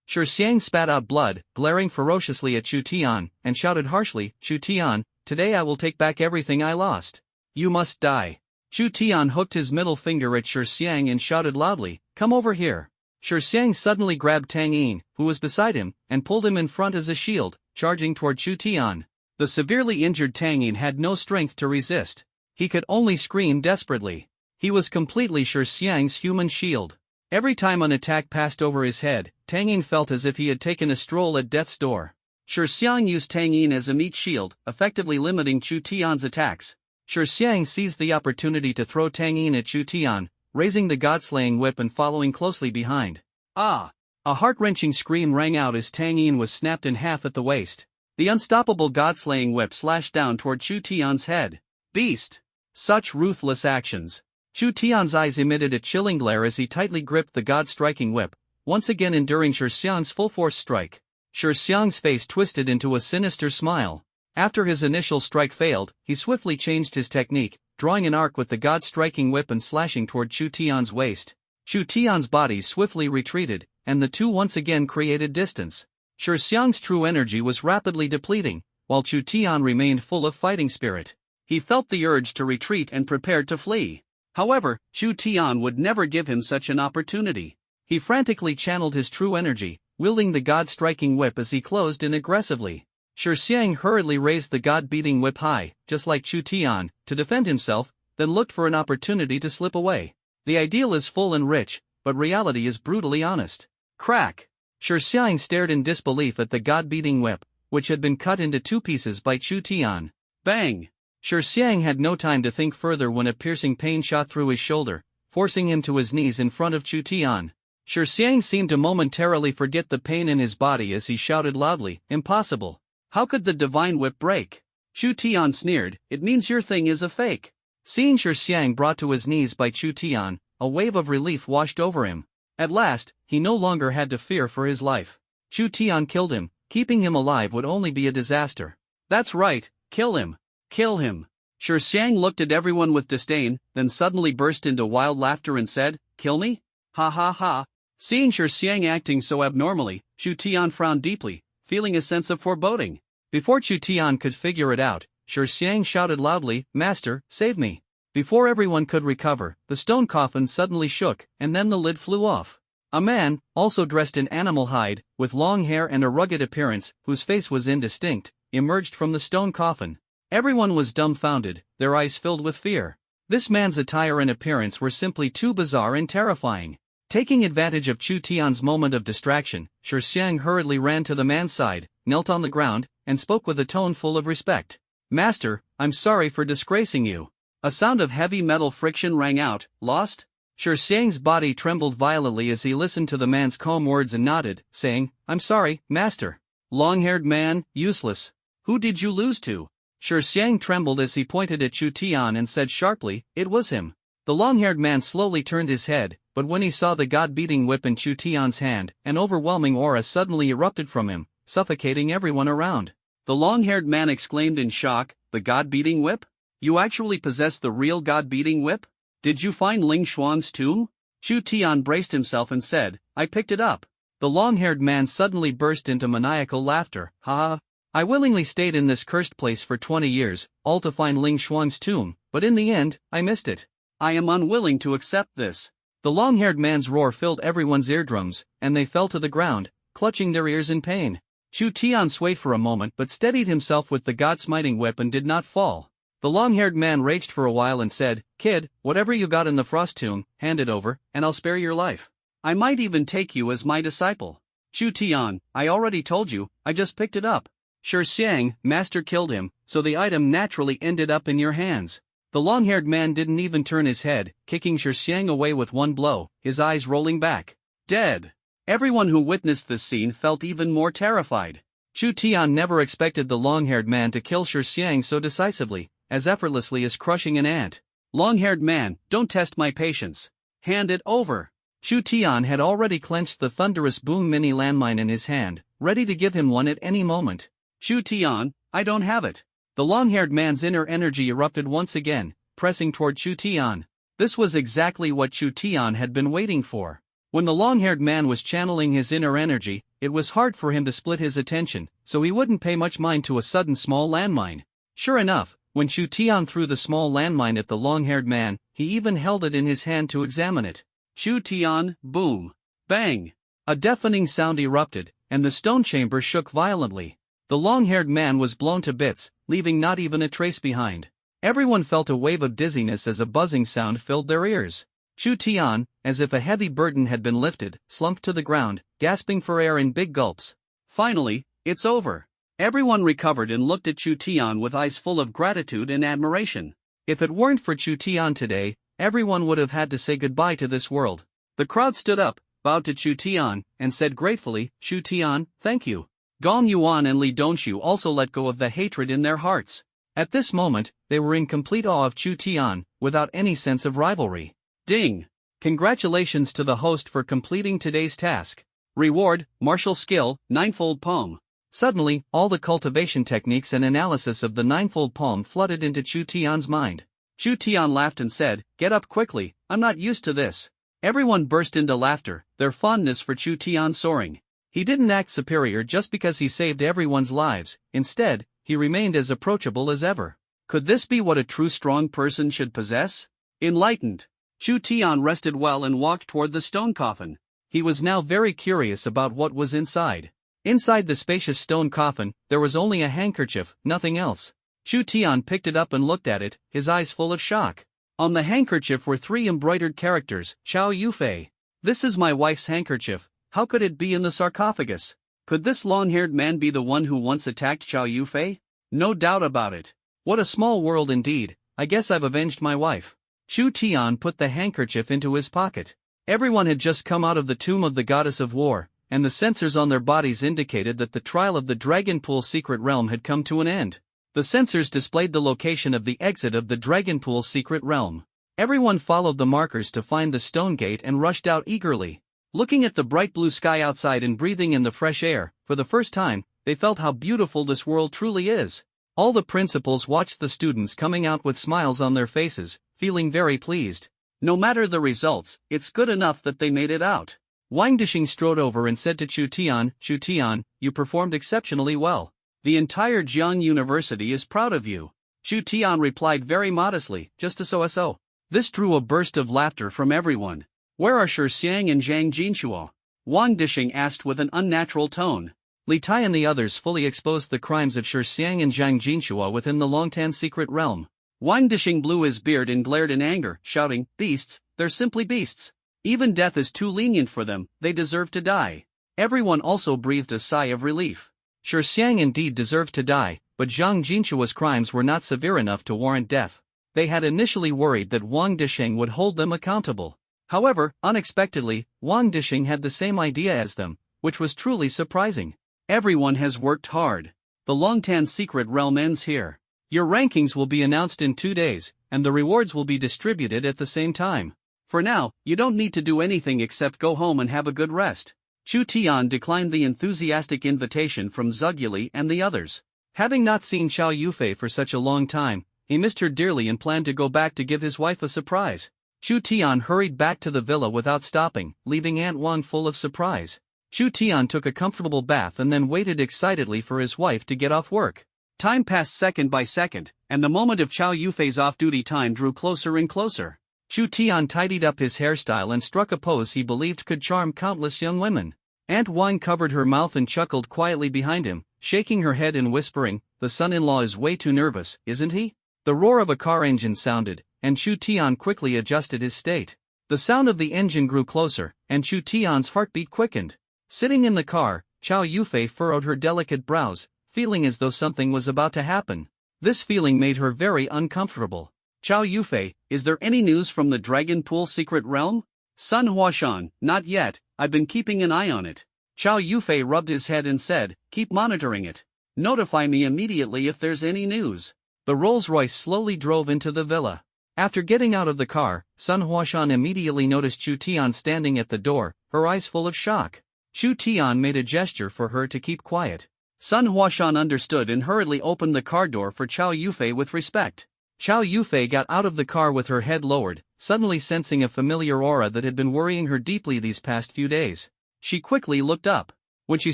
Shi Xiang spat out blood, glaring ferociously at Chu Tian, and shouted harshly, Chu Tian, today I will take back everything I lost. You must die. Chu Tian hooked his middle finger at Shi Xiang and shouted loudly, come over here. Shi Xiang suddenly grabbed Tang Yin, who was beside him, and pulled him in front as a shield, charging toward Chu Tian. The severely injured Tang Yin had no strength to resist. He could only scream desperately. He was completely Shi Xiang's human shield. Every time an attack passed over his head, Tang Yin felt as if he had taken a stroll at death's door. Shi Xiang used Tang Yin as a meat shield, effectively limiting Chu Tian's attacks. Shi Xiang seized the opportunity to throw Tang Yin at Chu Tian, raising the god-slaying whip and following closely behind. A heart-wrenching scream rang out as Tang Yin was snapped in half at the waist. The unstoppable god-slaying whip slashed down toward Chu Tian's head. Beast! Such ruthless actions. Chu Tian's eyes emitted a chilling glare as he tightly gripped the god-striking whip, once again enduring Shi Xiang's full-force strike. Shi Xiang's face twisted into a sinister smile. After his initial strike failed, he swiftly changed his technique, drawing an arc with the god-striking whip and slashing toward Chu Tian's waist. Chu Tian's body swiftly retreated, and the two once again created distance. Shi Xiang's true energy was rapidly depleting, while Chu Tian remained full of fighting spirit. He felt the urge to retreat and prepared to flee. However, Chu Tian would never give him such an opportunity. He frantically channeled his true energy, wielding the god-striking whip as he closed in aggressively. Shi Xiang hurriedly raised the god-beating whip high, just like Chu Tian, to defend himself, then looked for an opportunity to slip away. The ideal is full and rich, but reality is brutally honest. Crack! Shi Xiang stared in disbelief at the god-beating whip, which had been cut into two pieces by Chu Tian. Bang! Shi Xiang had no time to think further when a piercing pain shot through his shoulder, forcing him to his knees in front of Chu Tian. Shi Xiang seemed to momentarily forget the pain in his body as he shouted loudly, impossible. How could the divine whip break? Chu Tian sneered, it means your thing is a fake. Seeing Shi Xiang brought to his knees by Chu Tian, a wave of relief washed over him. At last, he no longer had to fear for his life. Chu Tian killed him, keeping him alive would only be a disaster. That's right, kill him. Kill him. Shi Xiang looked at everyone with disdain, then suddenly burst into wild laughter and said, kill me? Ha ha ha. Seeing Shi Xiang acting so abnormally, Chu Tian frowned deeply, feeling a sense of foreboding. Before Chu Tian could figure it out, Shi Xiang shouted loudly, Master, save me. Before everyone could recover, the stone coffin suddenly shook, and then the lid flew off. A man, also dressed in animal hide, with long hair and a rugged appearance, whose face was indistinct, emerged from the stone coffin. Everyone was dumbfounded, their eyes filled with fear. This man's attire and appearance were simply too bizarre and terrifying. Taking advantage of Chu Tian's moment of distraction, Shi Xiang hurriedly ran to the man's side, knelt on the ground, and spoke with a tone full of respect. Master, I'm sorry for disgracing you. A sound of heavy metal friction rang out, lost? Shi Xiang's body trembled violently as he listened to the man's calm words and nodded, saying, I'm sorry, master. Long-haired man, useless. Who did you lose to? Shi Xiang trembled as he pointed at Chu Tian and said sharply, it was him. The long-haired man slowly turned his head, but when he saw the god-beating whip in Chu Tian's hand, an overwhelming aura suddenly erupted from him, suffocating everyone around. The long-haired man exclaimed in shock, the god-beating whip? You actually possess the real god-beating whip? Did you find Ling Xuang's tomb? Chu Tian braced himself and said, I picked it up. The long-haired man suddenly burst into maniacal laughter, ha ha. I willingly stayed in this cursed place for 20 years, all to find Ling Xuang's tomb, but in the end, I missed it. I am unwilling to accept this. The long-haired man's roar filled everyone's eardrums, and they fell to the ground, clutching their ears in pain. Chu Tian swayed for a moment but steadied himself with the god-smiting whip and did not fall. The long-haired man raged for a while and said, Kid, whatever you got in the frost tomb, hand it over, and I'll spare your life. I might even take you as my disciple. Chu Tian, I already told you, I just picked it up. Shi Xiang, master killed him, so the item naturally ended up in your hands. The long-haired man didn't even turn his head, kicking Shi Xiang away with one blow, his eyes rolling back. Dead. Everyone who witnessed this scene felt even more terrified. Chu Tian never expected the long-haired man to kill Shi Xiang so decisively, as effortlessly as crushing an ant. Long-haired man, don't test my patience. Hand it over. Chu Tian had already clenched the thunderous boom mini landmine in his hand, ready to give him one at any moment. Chu Tian, I don't have it. The long-haired man's inner energy erupted once again, pressing toward Chu Tian. This was exactly what Chu Tian had been waiting for. When the long-haired man was channeling his inner energy, it was hard for him to split his attention, so he wouldn't pay much mind to a sudden small landmine. Sure enough, when Chu Tian threw the small landmine at the long-haired man, he even held it in his hand to examine it. Chu Tian, boom. Bang. A deafening sound erupted, and the stone chamber shook violently. The long-haired man was blown to bits, leaving not even a trace behind. Everyone felt a wave of dizziness as a buzzing sound filled their ears. Chu Tian, as if a heavy burden had been lifted, slumped to the ground, gasping for air in big gulps. Finally, it's over. Everyone recovered and looked at Chu Tian with eyes full of gratitude and admiration. If it weren't for Chu Tian today, everyone would have had to say goodbye to this world. The crowd stood up, bowed to Chu Tian, and said gratefully, Chu Tian, thank you. Gong Yuan and Li Dongxu also let go of the hatred in their hearts. At this moment, they were in complete awe of Chu Tian, without any sense of rivalry. Ding! Congratulations to the host for completing today's task. Reward, martial skill, ninefold palm. Suddenly, all the cultivation techniques and analysis of the ninefold palm flooded into Chu Tian's mind. Chu Tian laughed and said, get up quickly, I'm not used to this. Everyone burst into laughter, their fondness for Chu Tian soaring. He didn't act superior just because he saved everyone's lives, instead, he remained as approachable as ever. Could this be what a true strong person should possess? Enlightened. Chu Tian rested well and walked toward the stone coffin. He was now very curious about what was inside. Inside the spacious stone coffin, there was only a handkerchief, nothing else. Chu Tian picked it up and looked at it, his eyes full of shock. On the handkerchief were 3 embroidered characters, Chow Yufei. This is my wife's handkerchief. How could it be in the sarcophagus? Could this long-haired man be the one who once attacked Chow Yufei? No doubt about it. What a small world indeed, I guess I've avenged my wife. Chu Tian put the handkerchief into his pocket. Everyone had just come out of the tomb of the goddess of war, and the sensors on their bodies indicated that the trial of the Dragon Pool secret realm had come to an end. The sensors displayed the location of the exit of the Dragon Pool secret realm. Everyone followed the markers to find the stone gate and rushed out eagerly. Looking at the bright blue sky outside and breathing in the fresh air, for the first time, they felt how beautiful this world truly is. All the principals watched the students coming out with smiles on their faces, feeling very pleased. No matter the results, it's good enough that they made it out. Wang Dishing strode over and said to Chu Tian, you performed exceptionally well. The entire Jiang University is proud of you. Chu Tian replied very modestly, just a so-so. This drew a burst of laughter from everyone. Where are Shi Xiang and Zhang Jinxuo? Wang Dishing asked with an unnatural tone. Li Tai and the others fully exposed the crimes of Shi Xiang and Zhang Jinxuo within the Longtan secret realm. Wang Dishing blew his beard and glared in anger, shouting, beasts, they're simply beasts. Even death is too lenient for them, they deserve to die. Everyone also breathed a sigh of relief. Shi Xiang indeed deserved to die, but Zhang Jinxuo's crimes were not severe enough to warrant death. They had initially worried that Wang Dishing would hold them accountable. However, unexpectedly, Wang Dishing had the same idea as them, which was truly surprising. Everyone has worked hard. The Longtan secret realm ends here. Your rankings will be announced in 2 days, and the rewards will be distributed at the same time. For now, you don't need to do anything except go home and have a good rest. Chu Tian declined the enthusiastic invitation from Zhuge and the others. Having not seen Chow Yufei for such a long time, he missed her dearly and planned to go back to give his wife a surprise. Chu Tian hurried back to the villa without stopping, leaving Aunt Wang full of surprise. Chu Tian took a comfortable bath and then waited excitedly for his wife to get off work. Time passed second by second, and the moment of Chow Yufei's off-duty time drew closer and closer. Chu Tian tidied up his hairstyle and struck a pose he believed could charm countless young women. Aunt Wang covered her mouth and chuckled quietly behind him, shaking her head and whispering, the son-in-law is way too nervous, isn't he? The roar of a car engine sounded, and Chu Tian quickly adjusted his state. The sound of the engine grew closer, and Chu Tian's heartbeat quickened. Sitting in the car, Chow Yufei furrowed her delicate brows, feeling as though something was about to happen. This feeling made her very uncomfortable. Chow Yufei, is there any news from the Dragon Pool secret realm? Sun Huashan, not yet, I've been keeping an eye on it. Chow Yufei rubbed his head and said, keep monitoring it. Notify me immediately if there's any news. The Rolls-Royce slowly drove into the villa. After getting out of the car, Sun Huashan immediately noticed Chu Tian standing at the door, her eyes full of shock. Chu Tian made a gesture for her to keep quiet. Sun Huashan understood and hurriedly opened the car door for Chow Yufei with respect. Chow Yufei got out of the car with her head lowered, suddenly sensing a familiar aura that had been worrying her deeply these past few days. She quickly looked up. When she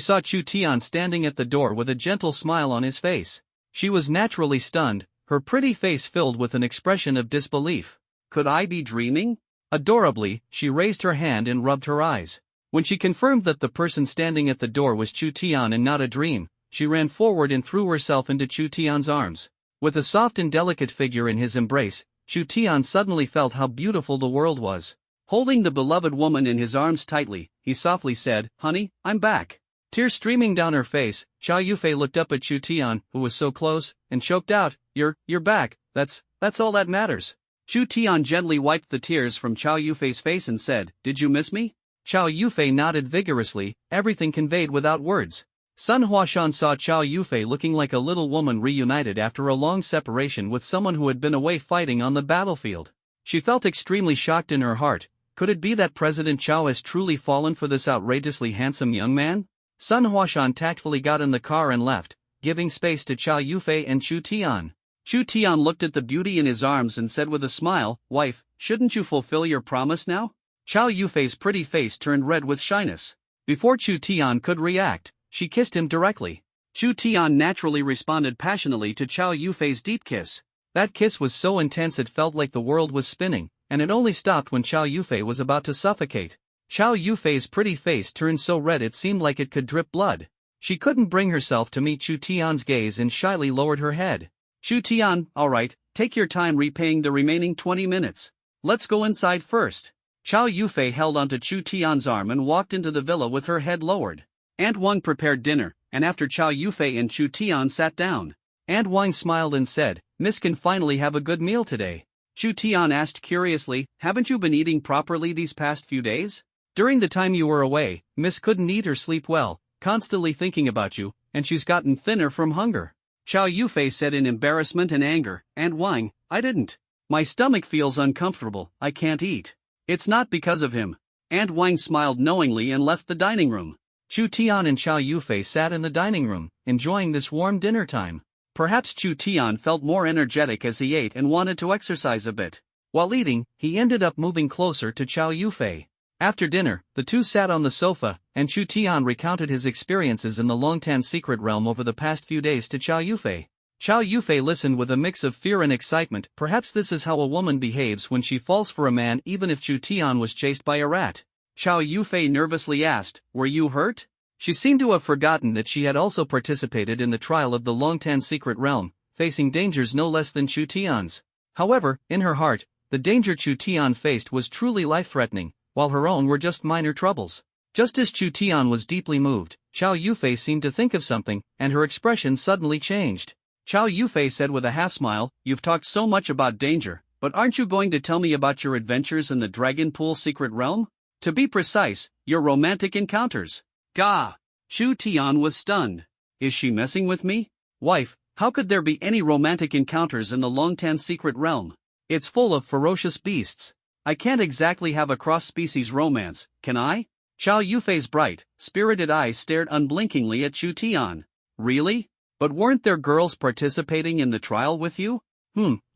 saw Chu Tian standing at the door with a gentle smile on his face, she was naturally stunned, her pretty face filled with an expression of disbelief. Could I be dreaming? Adorably, she raised her hand and rubbed her eyes. When she confirmed that the person standing at the door was Chu Tian and not a dream, she ran forward and threw herself into Chu Tian's arms. With a soft and delicate figure in his embrace, Chu Tian suddenly felt how beautiful the world was. Holding the beloved woman in his arms tightly, he softly said, "Honey, I'm back." Tears streaming down her face, Chow Yufei looked up at Chu Tian, who was so close, and choked out, You're back, that's all that matters." Chu Tian gently wiped the tears from Chow Yufei's face and said, "Did you miss me?" Chow Yufei nodded vigorously, everything conveyed without words. Sun Huashan saw Chow Yufei looking like a little woman reunited after a long separation with someone who had been away fighting on the battlefield. She felt extremely shocked in her heart. Could it be that President Chow has truly fallen for this outrageously handsome young man? Sun Huashan tactfully got in the car and left, giving space to Chow Yufei and Chu Tian. Chu Tian looked at the beauty in his arms and said with a smile, "Wife, shouldn't you fulfill your promise now?" Chow Yufei's pretty face turned red with shyness. Before Chu Tian could react, she kissed him directly. Chu Tian naturally responded passionately to Chow Yufei's deep kiss. That kiss was so intense it felt like the world was spinning, and it only stopped when Chow Yufei was about to suffocate. Chow Yufei's pretty face turned so red it seemed like it could drip blood. She couldn't bring herself to meet Chu Tian's gaze and shyly lowered her head. "Chu Tian, alright, take your time repaying the remaining 20 minutes. Let's go inside first." Chow Yufei held onto Chu Tian's arm and walked into the villa with her head lowered. Aunt Wang prepared dinner, and after Chow Yufei and Chu Tian sat down, Aunt Wang smiled and said, "Miss can finally have a good meal today." Chu Tian asked curiously, "Haven't you been eating properly these past few days? During the time you were away, Miss couldn't eat or sleep well, constantly thinking about you, and she's gotten thinner from hunger." Chow Yufei said in embarrassment and anger, "Aunt Wang, I didn't. My stomach feels uncomfortable, I can't eat." "It's not because of him." Aunt Wang smiled knowingly and left the dining room. Chu Tian and Chow Yufei sat in the dining room, enjoying this warm dinner time. Perhaps Chu Tian felt more energetic as he ate and wanted to exercise a bit. While eating, he ended up moving closer to Chow Yufei. After dinner, the two sat on the sofa, and Chu Tian recounted his experiences in the Longtan secret realm over the past few days to Chow Yufei. Chow Yufei listened with a mix of fear and excitement. Perhaps this is how a woman behaves when she falls for a man, even if Chu Tian was chased by a rat. Chow Yufei nervously asked, "Were you hurt?" She seemed to have forgotten that she had also participated in the trial of the Longtan secret realm, facing dangers no less than Chu Tian's. However, in her heart, the danger Chu Tian faced was truly life-threatening, while her own were just minor troubles. Just as Chu Tian was deeply moved, Chow Yufei seemed to think of something, and her expression suddenly changed. Chow Yufei said with a half-smile, "You've talked so much about danger, but aren't you going to tell me about your adventures in the Dragon Pool secret realm? To be precise, your romantic encounters." Gah! Chu Tian was stunned. Is she messing with me? Wife, how could there be any romantic encounters in the Longtan secret realm? It's full of ferocious beasts. I can't exactly have a cross-species romance, can I? Chow Yufei's bright, spirited eyes stared unblinkingly at Chu Tian. Really? But weren't there girls participating in the trial with you?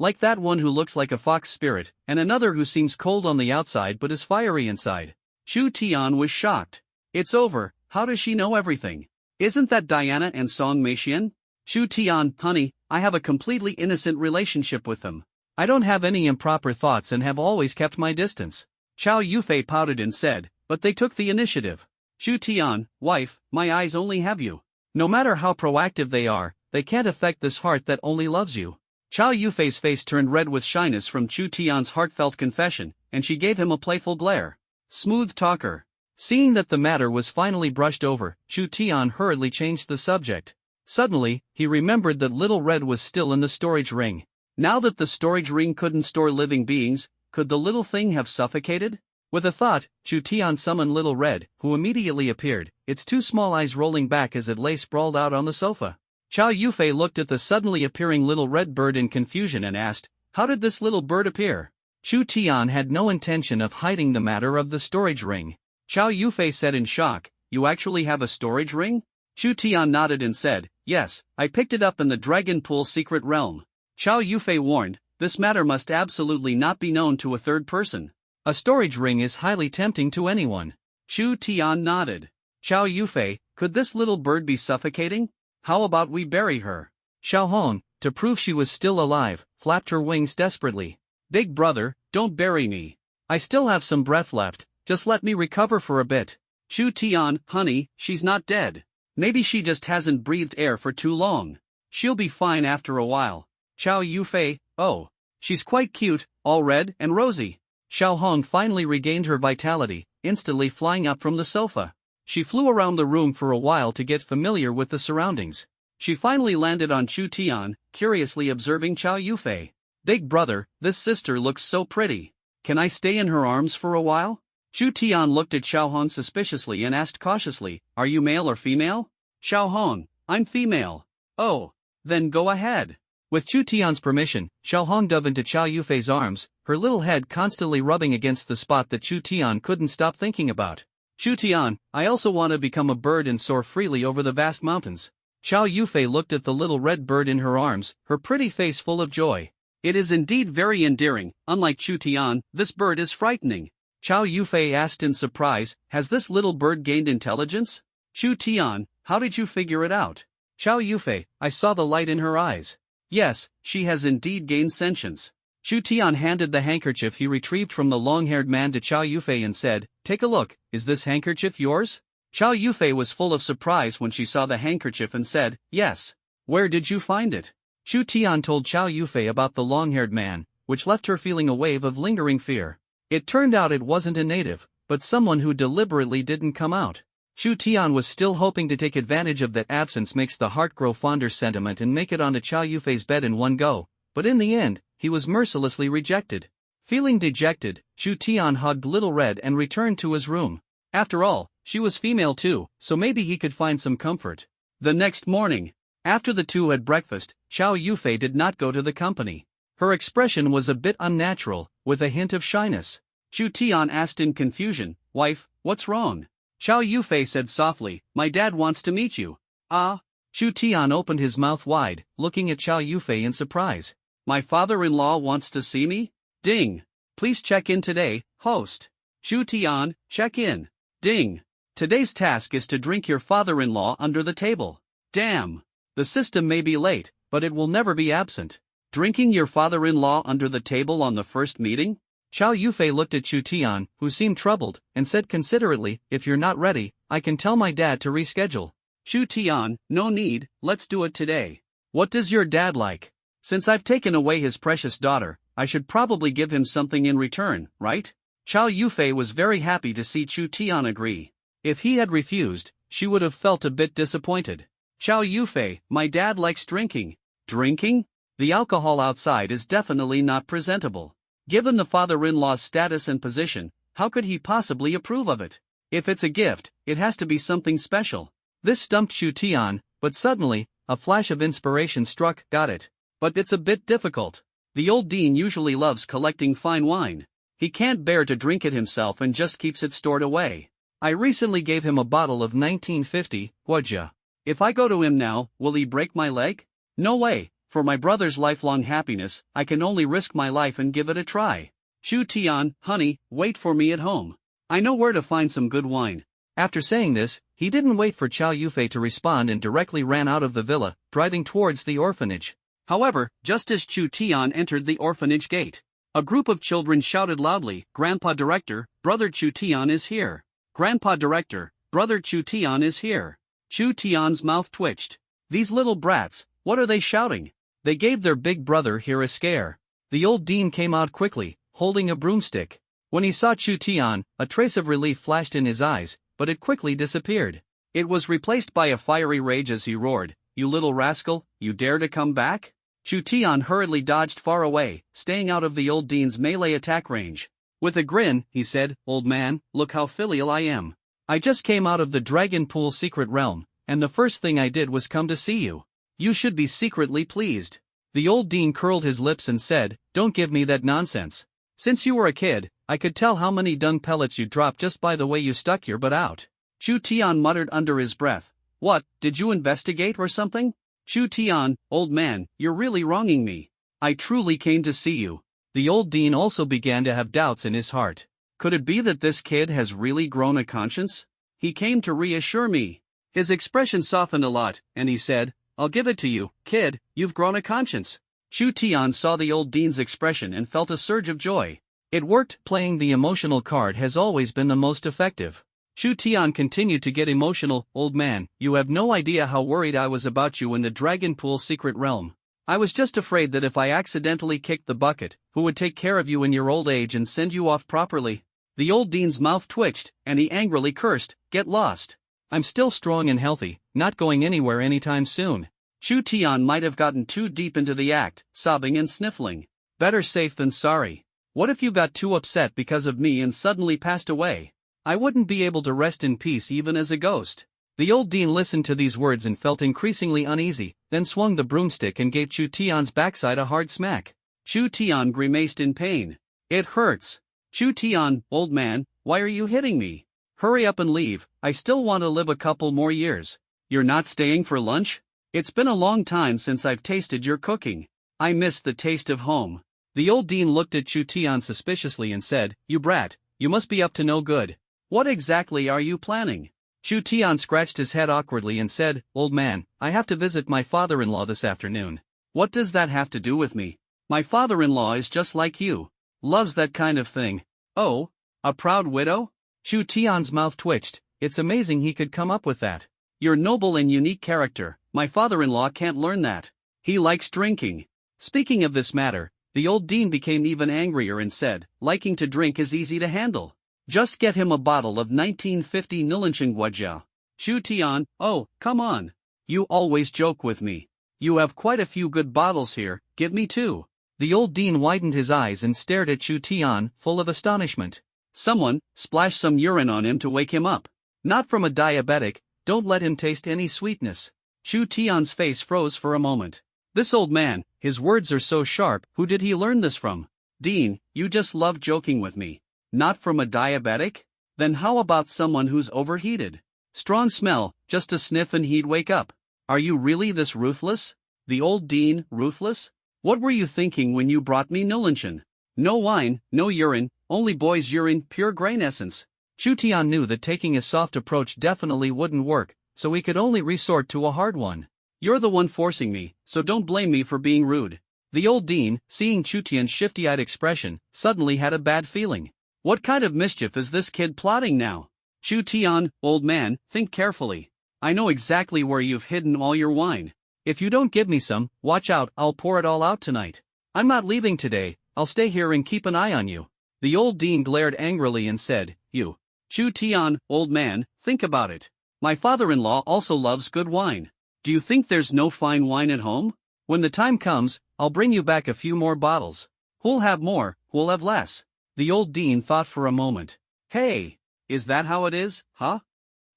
Like that one who looks like a fox spirit, and another who seems cold on the outside but is fiery inside. Chu Tian was shocked. It's over, how does she know everything? Isn't that Diana and Song Meixian? Chu Tian, honey, I have a completely innocent relationship with them. I don't have any improper thoughts and have always kept my distance. Chow Yufei pouted and said, but they took the initiative. Chu Tian, wife, my eyes only have you. No matter how proactive they can't affect this heart that only loves you. Chow Yufei's face turned red with shyness from Chu Tian's heartfelt confession, and she gave him a playful glare. Smooth talker. Seeing that the matter was finally brushed over, Chu Tian hurriedly changed the subject. Suddenly, he remembered that Little Red was still in the storage ring. Now that the storage ring couldn't store living beings, could the little thing have suffocated? With a thought, Chu Tian summoned Little Red, who immediately appeared, its two small eyes rolling back as it lay sprawled out on the sofa. Chow Yufei looked at the suddenly appearing little red bird in confusion and asked, "How did this little bird appear?" Chu Tian had no intention of hiding the matter of the storage ring. Chow Yufei said in shock, "You actually have a storage ring?" Chu Tian nodded and said, "Yes, I picked it up in the Dragon Pool secret realm." Chow Yufei warned, "This matter must absolutely not be known to a third person. A storage ring is highly tempting to anyone." Chu Tian nodded. "Chow Yufei, could this little bird be suffocating? How about we bury her?" Xiao Hong, to prove she was still alive, flapped her wings desperately. "Big brother, don't bury me. I still have some breath left, just let me recover for a bit." Chu Tian, "Honey, she's not dead. Maybe she just hasn't breathed air for too long. She'll be fine after a while." Chow Yufei, "Oh, she's quite cute, all red and rosy." Xiao Hong finally regained her vitality, instantly flying up from the sofa. She flew around the room for a while to get familiar with the surroundings. She finally landed on Chu Tian, curiously observing Chow Yufei. "Big brother, this sister looks so pretty. Can I stay in her arms for a while?" Chu Tian looked at Xiao Hong suspiciously and asked cautiously, "Are you male or female?" Xiao Hong, "I'm female." "Oh, then go ahead." With Chu Tian's permission, Xiao Hong dove into Chow Yufei's arms, her little head constantly rubbing against the spot that Chu Tian couldn't stop thinking about. "Chu Tian, I also want to become a bird and soar freely over the vast mountains." Chow Yufei looked at the little red bird in her arms, her pretty face full of joy. "It is indeed very endearing. Unlike Chu Tian, this bird is frightening." Chow Yufei asked in surprise, "Has this little bird gained intelligence?" Chu Tian, "How did you figure it out?" Chow Yufei, "I saw the light in her eyes. Yes, she has indeed gained sentience." Chu Tian handed the handkerchief he retrieved from the long-haired man to Chow Yufei and said, "Take a look, is this handkerchief yours?" Chow Yufei was full of surprise when she saw the handkerchief and said, "Yes." "Where did you find it?" Chu Tian told Chow Yufei about the long-haired man, which left her feeling a wave of lingering fear. It turned out it wasn't a native, but someone who deliberately didn't come out. Chu Tian was still hoping to take advantage of that absence makes the heart grow fonder sentiment and make it onto Chow Yufei's bed in one go, but in the end, he was mercilessly rejected. Feeling dejected, Chu Tian hugged Little Red and returned to his room. After all, she was female too, so maybe he could find some comfort. The next morning, after the two had breakfast, Chow Yufei did not go to the company. Her expression was a bit unnatural, with a hint of shyness. Chu Tian asked in confusion, "Wife, what's wrong?" Chow Yufei said softly, "My dad wants to meet you." "Ah?" Chu Tian opened his mouth wide, looking at Chow Yufei in surprise. "My father-in-law wants to see me? Ding. Please check in today, host." Chu Tian, "Check in." Ding. "Today's task is to drink your father-in-law under the table." Damn. The system may be late, but it will never be absent. Drinking your father-in-law under the table on the first meeting? Chow Yufei looked at Chu Tian, who seemed troubled, and said considerately, "If you're not ready, I can tell my dad to reschedule." Chu Tian, "No need, let's do it today." "What does your dad like?" "Since I've taken away his precious daughter, I should probably give him something in return, right?" Chow Yufei was very happy to see Chu Tian agree. If he had refused, she would have felt a bit disappointed. Chow Yufei, "My dad likes drinking." Drinking? The alcohol outside is definitely not presentable. Given the father-in-law's status and position, how could he possibly approve of it? If it's a gift, it has to be something special. This stumped Chu Tian, but suddenly, a flash of inspiration struck, "Got it. But it's a bit difficult. The old dean usually loves collecting fine wine. He can't bear to drink it himself and just keeps it stored away. I recently gave him a bottle of 1950, Huoja. If I go to him now, will he break my leg? No way. For my brother's lifelong happiness, I can only risk my life and give it a try." Chu Tian, "Honey, wait for me at home. I know where to find some good wine." After saying this, he didn't wait for Chow Yufei to respond and directly ran out of the villa, driving towards the orphanage. However, just as Chu Tian entered the orphanage gate, a group of children shouted loudly, "Grandpa Director, Brother Chu Tian is here. Grandpa Director, Brother Chu Tian is here." Chu Tian's mouth twitched. These little brats, what are they shouting? They gave their big brother here a scare. The old dean came out quickly, holding a broomstick. When he saw Chu Tian, a trace of relief flashed in his eyes, but it quickly disappeared. It was replaced by a fiery rage as he roared, "You little rascal, you dare to come back?" Chu Tian hurriedly dodged far away, staying out of the old dean's melee attack range. With a grin, he said, "Old man, look how filial I am. I just came out of the Dragon Pool secret realm, and the first thing I did was come to see you. You should be secretly pleased." The old dean curled his lips and said, "Don't give me that nonsense. Since you were a kid, I could tell how many dung pellets you dropped just by the way you stuck your butt out." Chu Tian muttered under his breath, "What, did you investigate or something?" "Chu Tian, old man, you're really wronging me. I truly came to see you." The old dean also began to have doubts in his heart. Could it be that this kid has really grown a conscience? He came to reassure me. His expression softened a lot, and he said, "I'll give it to you, kid, you've grown a conscience." Chu Tian saw the old dean's expression and felt a surge of joy. It worked. Playing the emotional card has always been the most effective. Chu Tian continued to get emotional. "Old man, you have no idea how worried I was about you in the Dragon Pool secret realm. I was just afraid that if I accidentally kicked the bucket, who would take care of you in your old age and send you off properly?" The old dean's mouth twitched, and he angrily cursed, "Get lost. I'm still strong and healthy, not going anywhere anytime soon." Chu Tian might have gotten too deep into the act, sobbing and sniffling. Better safe than sorry. What if you got too upset because of me and suddenly passed away? I wouldn't be able to rest in peace even as a ghost. The old dean listened to these words and felt increasingly uneasy, then swung the broomstick and gave Chu Tian's backside a hard smack. Chu Tian grimaced in pain. "It hurts." "Chu Tian, old man, why are you hitting me? Hurry up and leave, I still want to live a couple more years." "You're not staying for lunch? It's been a long time since I've tasted your cooking. I miss the taste of home." The old dean looked at Chu Tian suspiciously and said, "You brat, you must be up to no good. What exactly are you planning?" Chu Tian scratched his head awkwardly and said, "Old man, I have to visit my father-in-law this afternoon." "What does that have to do with me? My father-in-law is just like you. Loves that kind of thing." "Oh, a proud widow?" Chu Tian's mouth twitched. It's amazing he could come up with that. "Your noble and unique character, my father-in-law can't learn that. He likes drinking." Speaking of this matter, the old dean became even angrier and said, "Liking to drink is easy to handle. Just get him a bottle of 1950 Nilanchengguajia." Chu Tian, "Oh, come on. You always joke with me. You have quite a few good bottles here, give me two." The old dean widened his eyes and stared at Chu Tian, full of astonishment. "Someone, splash some urine on him to wake him up. Not from a diabetic, don't let him taste any sweetness." Chu Tian's face froze for a moment. This old man, his words are so sharp, who did he learn this from? "Dean, you just love joking with me. Not from a diabetic? Then how about someone who's overheated? Strong smell, just a sniff and he'd wake up. Are you really this ruthless?" The old dean, ruthless? "What were you thinking when you brought me Nilanchen? No wine, no urine, only boy's urine, pure grain essence." Chu Tian knew that taking a soft approach definitely wouldn't work, so he could only resort to a hard one. "You're the one forcing me, so don't blame me for being rude." The old dean, seeing Chu Tian's shifty-eyed expression, suddenly had a bad feeling. What kind of mischief is this kid plotting now? "Chu Tian, old man, think carefully. I know exactly where you've hidden all your wine. If you don't give me some, watch out, I'll pour it all out tonight. I'm not leaving today, I'll stay here and keep an eye on you." The old dean glared angrily and said, "You." "Chu Tian, old man, think about it. My father-in-law also loves good wine. Do you think there's no fine wine at home? When the time comes, I'll bring you back a few more bottles. Who'll have more, who'll have less?" The old dean thought for a moment. "Hey, is that how it is, huh?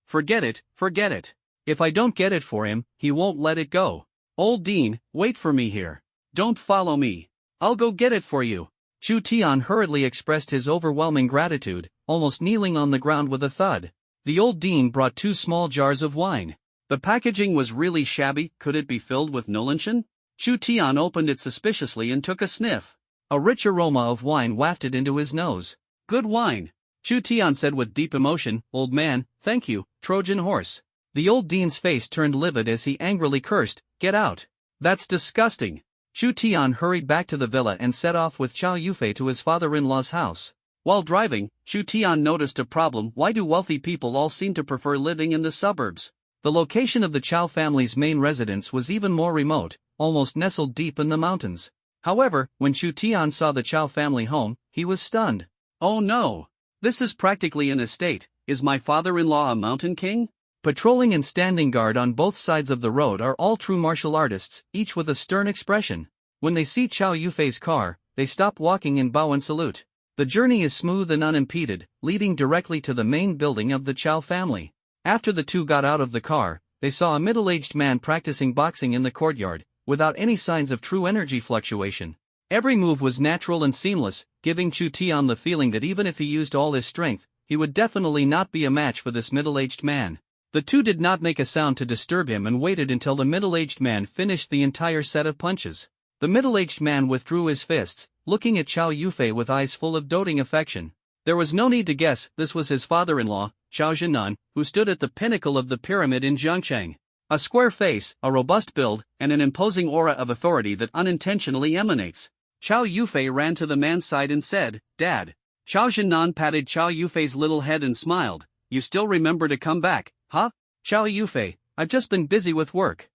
Forget it, forget it. If I don't get it for him, he won't let it go. Old dean, wait for me here. Don't follow me. I'll go get it for you." Chu Tian hurriedly expressed his overwhelming gratitude, almost kneeling on the ground with a thud. The old dean brought 2 small jars of wine. The packaging was really shabby. Could it be filled with Nilanchen? Chu Tian opened it suspiciously and took a sniff. A rich aroma of wine wafted into his nose. "Good wine," Chu Tian said with deep emotion. "Old man, thank you, Trojan horse." The old dean's face turned livid as he angrily cursed, "Get out. That's disgusting." Chu Tian hurried back to the villa and set off with Chow Yufei to his father-in-law's house. While driving, Chu Tian noticed a problem. Why do wealthy people all seem to prefer living in the suburbs? The location of the Chow family's main residence was even more remote, almost nestled deep in the mountains. However, when Chu Tian saw the Chow family home, he was stunned. Oh no! This is practically an estate. Is my father-in-law a mountain king? Patrolling and standing guard on both sides of the road are all true martial artists, each with a stern expression. When they see Chow Yufei's car, they stop walking and bow and salute. The journey is smooth and unimpeded, leading directly to the main building of the Chow family. After the two got out of the car, they saw a middle-aged man practicing boxing in the courtyard, without any signs of true energy fluctuation. Every move was natural and seamless, giving Chu Tian the feeling that even if he used all his strength, he would definitely not be a match for this middle-aged man. The two did not make a sound to disturb him and waited until the middle-aged man finished the entire set of punches. The middle-aged man withdrew his fists, looking at Chow Yufei with eyes full of doting affection. There was no need to guess, this was his father-in-law, Chow Zhenan, who stood at the pinnacle of the pyramid in Jiangcheng. A square face, a robust build, and an imposing aura of authority that unintentionally emanates. Chow Yufei ran to the man's side and said, "Dad." Chow Zhenan patted Chow Yufei's little head and smiled. "You still remember to come back, huh? Chow Yufei, I've just been busy with work."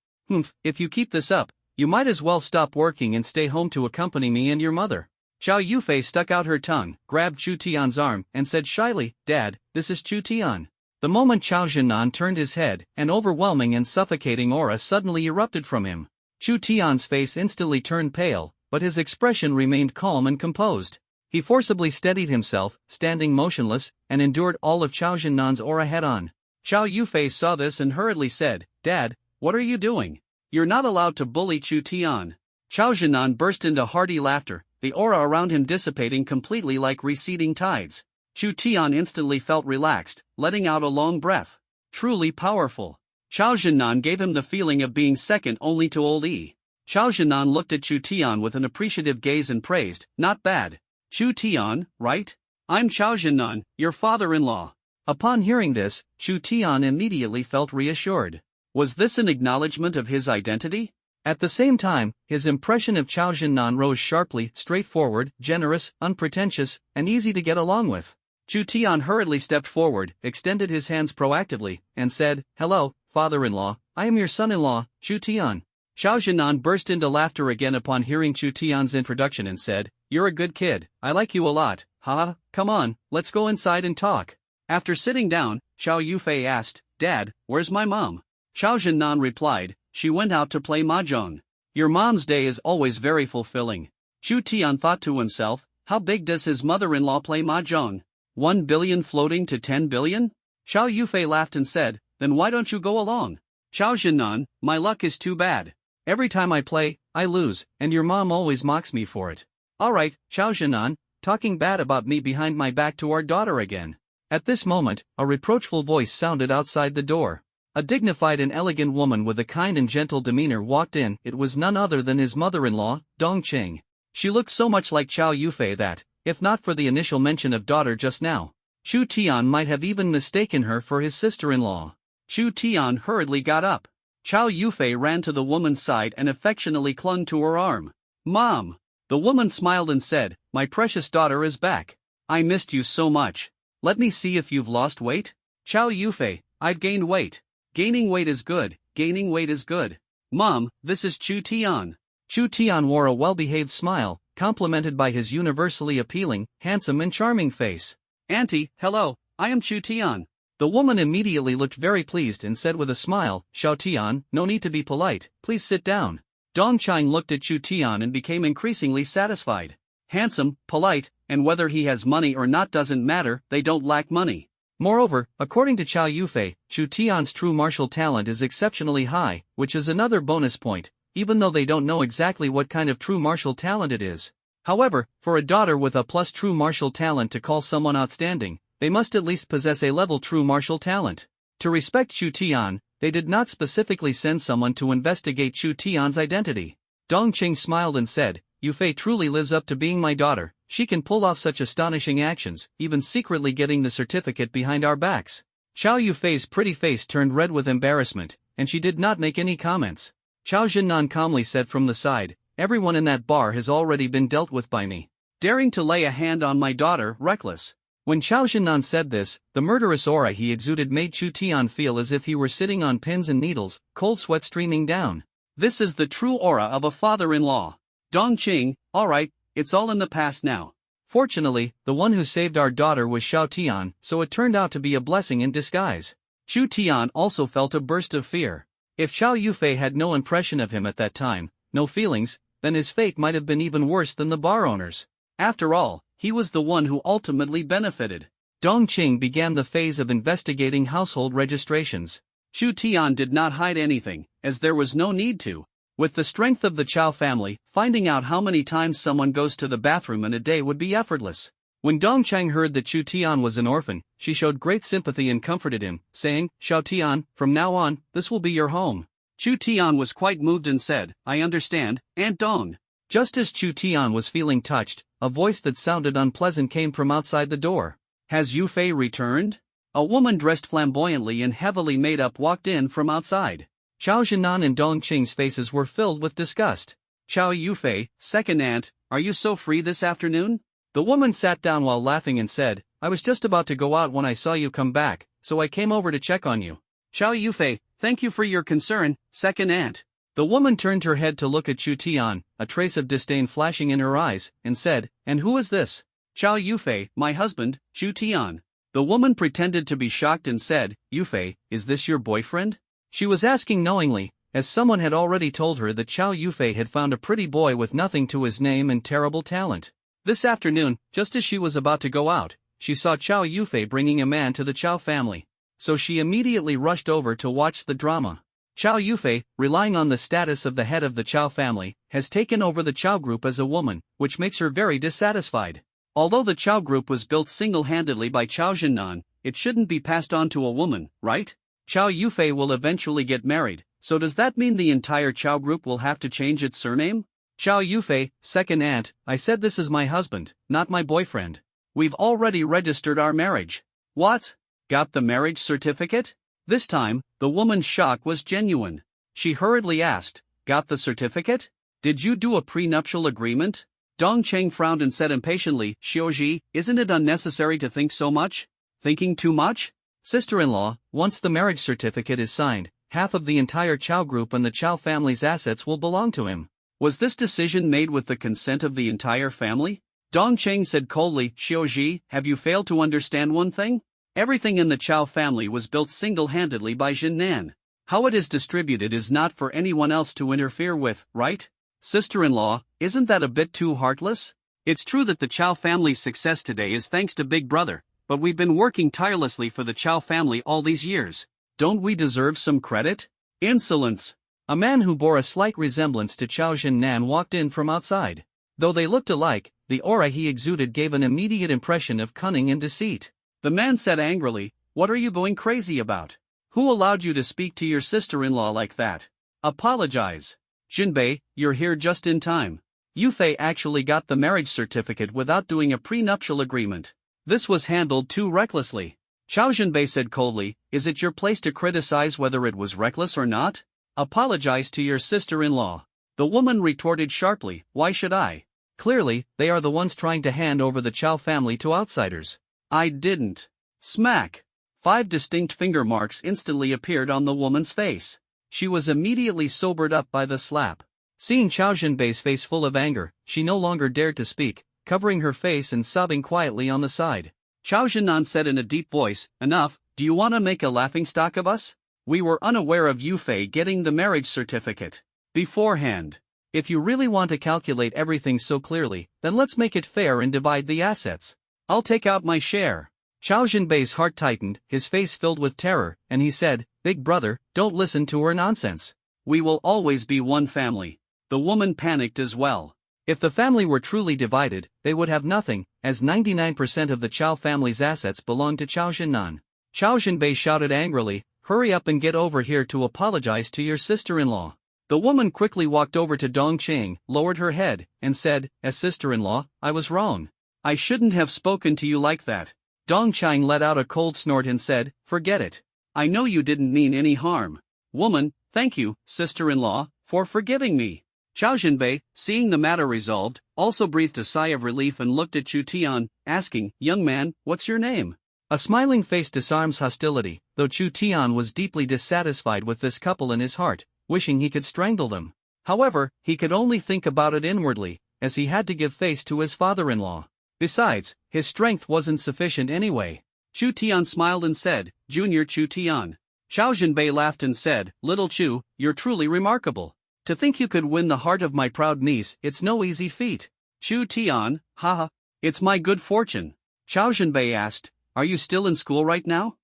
If you keep this up, you might as well stop working and stay home to accompany me and your mother." Chow Yufei stuck out her tongue, grabbed Chu Tian's arm, and said shyly, "Dad, this is Chu Tian." The moment Chow Zhenan turned his head, an overwhelming and suffocating aura suddenly erupted from him. Chu Tian's face instantly turned pale, but his expression remained calm and composed. He forcibly steadied himself, standing motionless, and endured all of Chow Zhenan's aura head-on. Chow Yufei saw this and hurriedly said, "Dad, what are you doing? You're not allowed to bully Chu Tian." Chow Zhenan burst into hearty laughter, the aura around him dissipating completely like receding tides. Chu Tian instantly felt relaxed, letting out a long breath. Truly powerful. Chow Zhenan gave him the feeling of being second only to old E. Chow Zhenan looked at Chu Tian with an appreciative gaze and praised, "Not bad. Chu Tian, right? I'm Chow Zhenan, your father-in-law." Upon hearing this, Chu Tian immediately felt reassured. Was this an acknowledgement of his identity? At the same time, his impression of Chow Zhenan rose sharply, straightforward, generous, unpretentious, and easy to get along with. Chu Tian hurriedly stepped forward, extended his hands proactively, and said, "Hello, father-in-law, I am your son-in-law, Chu Tian." Chow Zhenan burst into laughter again upon hearing Chu Tian's introduction and said, "You're a good kid, I like you a lot, haha, come on, let's go inside and talk." After sitting down, Chow Yufei asked, "Dad, where's my mom?" Chow Zhenan replied, "She went out to play mahjong." Your mom's day is always very fulfilling. Chu Tian thought to himself, how big does his mother-in-law play mahjong? 1 billion floating to 10 billion? Chow Yufei laughed and said, "Then why don't you go along?" Chow Zhenan, "My luck is too bad. Every time I play, I lose, and your mom always mocks me for it." "Alright, Chow Zhenan, talking bad about me behind my back to our daughter again." At this moment, a reproachful voice sounded outside the door. A dignified and elegant woman with a kind and gentle demeanor walked in. It was none other than his mother-in-law, Dongqing. She looked so much like Chow Yufei that, if not for the initial mention of daughter just now, Chu Tian might have even mistaken her for his sister-in-law. Chu Tian hurriedly got up. Chow Yufei ran to the woman's side and affectionately clung to her arm. "Mom!" The woman smiled and said, "My precious daughter is back. I missed you so much. Let me see if you've lost weight." "Chow Yufei, I've gained weight. Gaining weight is good, gaining weight is good. Mom, this is Chu Tian." Chu Tian wore a well-behaved smile, complemented by his universally appealing, handsome and charming face. "Auntie, hello, I am Chu Tian." The woman immediately looked very pleased and said with a smile, "Xiao Tian, no need to be polite, please sit down." Dongqing looked at Chu Tian and became increasingly satisfied. Handsome, polite, and whether he has money or not doesn't matter, they don't lack money. Moreover, according to Chow Yufei, Chu Tian's true martial talent is exceptionally high, which is another bonus point, even though they don't know exactly what kind of true martial talent it is. However, for a daughter with a plus true martial talent to call someone outstanding, they must at least possess a level true martial talent. To respect Chu Tian, they did not specifically send someone to investigate Chu Tian's identity. Dongqing smiled and said, "Yufei truly lives up to being my daughter. She can pull off such astonishing actions, even secretly getting the certificate behind our backs." Chow Yufei's pretty face turned red with embarrassment, and she did not make any comments. Chow Zhenan calmly said from the side, "Everyone in that bar has already been dealt with by me. Daring to lay a hand on my daughter, reckless." When Chow Zhenan said this, the murderous aura he exuded made Chu Tian feel as if he were sitting on pins and needles, cold sweat streaming down. This is the true aura of a father-in-law. Dongqing, alright, it's all in the past now. Fortunately, the one who saved our daughter was Xiao Tian, so it turned out to be a blessing in disguise. Chu Tian also felt a burst of fear. If Xiao Yufei had no impression of him at that time, no feelings, then his fate might have been even worse than the bar owner's. After all, he was the one who ultimately benefited. Dongqing began the phase of investigating household registrations. Chu Tian did not hide anything, as there was no need to. With the strength of the Chow family, finding out how many times someone goes to the bathroom in a day would be effortless. When Dongqing heard that Chu Tian was an orphan, she showed great sympathy and comforted him, saying, "Xiao Tian, from now on, this will be your home." Chu Tian was quite moved and said, "I understand, Aunt Dong." Just as Chu Tian was feeling touched, a voice that sounded unpleasant came from outside the door. "Has Yufei returned?" A woman dressed flamboyantly and heavily made up walked in from outside. Chao Zhenan and Dongqing's faces were filled with disgust. "Chao Yufei, second aunt, are you so free this afternoon?" The woman sat down while laughing and said, "I was just about to go out when I saw you come back, so I came over to check on you." "Chao Yufei, thank you for your concern, second aunt." The woman turned her head to look at Chu Tian, a trace of disdain flashing in her eyes, and said, "And who is this?" "Chao Yufei, my husband, Chu Tian." The woman pretended to be shocked and said, "Yufei, is this your boyfriend?" She was asking knowingly, as someone had already told her that Chao Yufei had found a pretty boy with nothing to his name and terrible talent. This afternoon, just as she was about to go out, she saw Chao Yufei bringing a man to the Chao family. So she immediately rushed over to watch the drama. Chao Yufei, relying on the status of the head of the Chao family, has taken over the Chao group as a woman, which makes her very dissatisfied. Although the Chao group was built single-handedly by Chao Zhenan, it shouldn't be passed on to a woman, right? Chao Yufei will eventually get married, so does that mean the entire Chao group will have to change its surname? "Chao Yufei, second aunt, I said this is my husband, not my boyfriend. We've already registered our marriage." "What? Got the marriage certificate?" This time, the woman's shock was genuine. She hurriedly asked, "Got the certificate? Did you do a prenuptial agreement?" Dongqing frowned and said impatiently, "Xiaoji, isn't it unnecessary to think so much? Thinking too much?" "Sister-in-law, once the marriage certificate is signed, half of the entire Chao group and the Chao family's assets will belong to him." "Was this decision made with the consent of the entire family?" Dongqing said coldly, "Xiaoji, have you failed to understand one thing? Everything in the Chao family was built single-handedly by Zhenan. How it is distributed is not for anyone else to interfere with, right? Sister-in-law, isn't that a bit too heartless? It's true that the Chao family's success today is thanks to Big Brother, but we've been working tirelessly for the Chao family all these years. Don't we deserve some credit?" "Insolence!" A man who bore a slight resemblance to Chao Zhenan walked in from outside. Though they looked alike, the aura he exuded gave an immediate impression of cunning and deceit. The man said angrily, "What are you going crazy about? Who allowed you to speak to your sister-in-law like that? Apologize." "Jinbei, you're here just in time. Yufei actually got the marriage certificate without doing a prenuptial agreement. This was handled too recklessly." Chao Jinbei said coldly, "Is it your place to criticize whether it was reckless or not? Apologize to your sister-in-law." The woman retorted sharply, "Why should I? Clearly, they are the ones trying to hand over the Chao family to outsiders." "I didn't." Smack! 5 distinct finger marks instantly appeared on the woman's face. She was immediately sobered up by the slap. Seeing Chao Jinbei's face full of anger, she no longer dared to speak, covering her face and sobbing quietly on the side. Chao Zhenan said in a deep voice, "Enough, do you want to make a laughingstock of us? We were unaware of Yufei getting the marriage certificate beforehand. If you really want to calculate everything so clearly, then let's make it fair and divide the assets. I'll take out my share." Chao Jinbei's heart tightened, his face filled with terror, and he said, "Big brother, don't listen to her nonsense. We will always be one family." The woman panicked as well. If the family were truly divided, they would have nothing, as 99% of the Chao family's assets belonged to Chao Zhenan. Chao Jinbei shouted angrily, "Hurry up and get over here to apologize to your sister-in-law." The woman quickly walked over to Dongqing, lowered her head, and said, "As sister-in-law, I was wrong. I shouldn't have spoken to you like that." Dongqing let out a cold snort and said, "Forget it. I know you didn't mean any harm." "Woman, thank you, sister-in-law, for forgiving me." Chao Jinbei, seeing the matter resolved, also breathed a sigh of relief and looked at Chu Tian, asking, "Young man, what's your name?" A smiling face disarms hostility, though Chu Tian was deeply dissatisfied with this couple in his heart, wishing he could strangle them. However, he could only think about it inwardly, as he had to give face to his father-in-law. Besides, his strength wasn't sufficient anyway. Chu Tian smiled and said, Junior Chu Tian. Chao Jinbei laughed and said, Little Chu, you're truly remarkable. To think you could win the heart of my proud niece, it's no easy feat. Chu Tian, haha. It's my good fortune. Chao Jinbei asked, Are you still in school right now?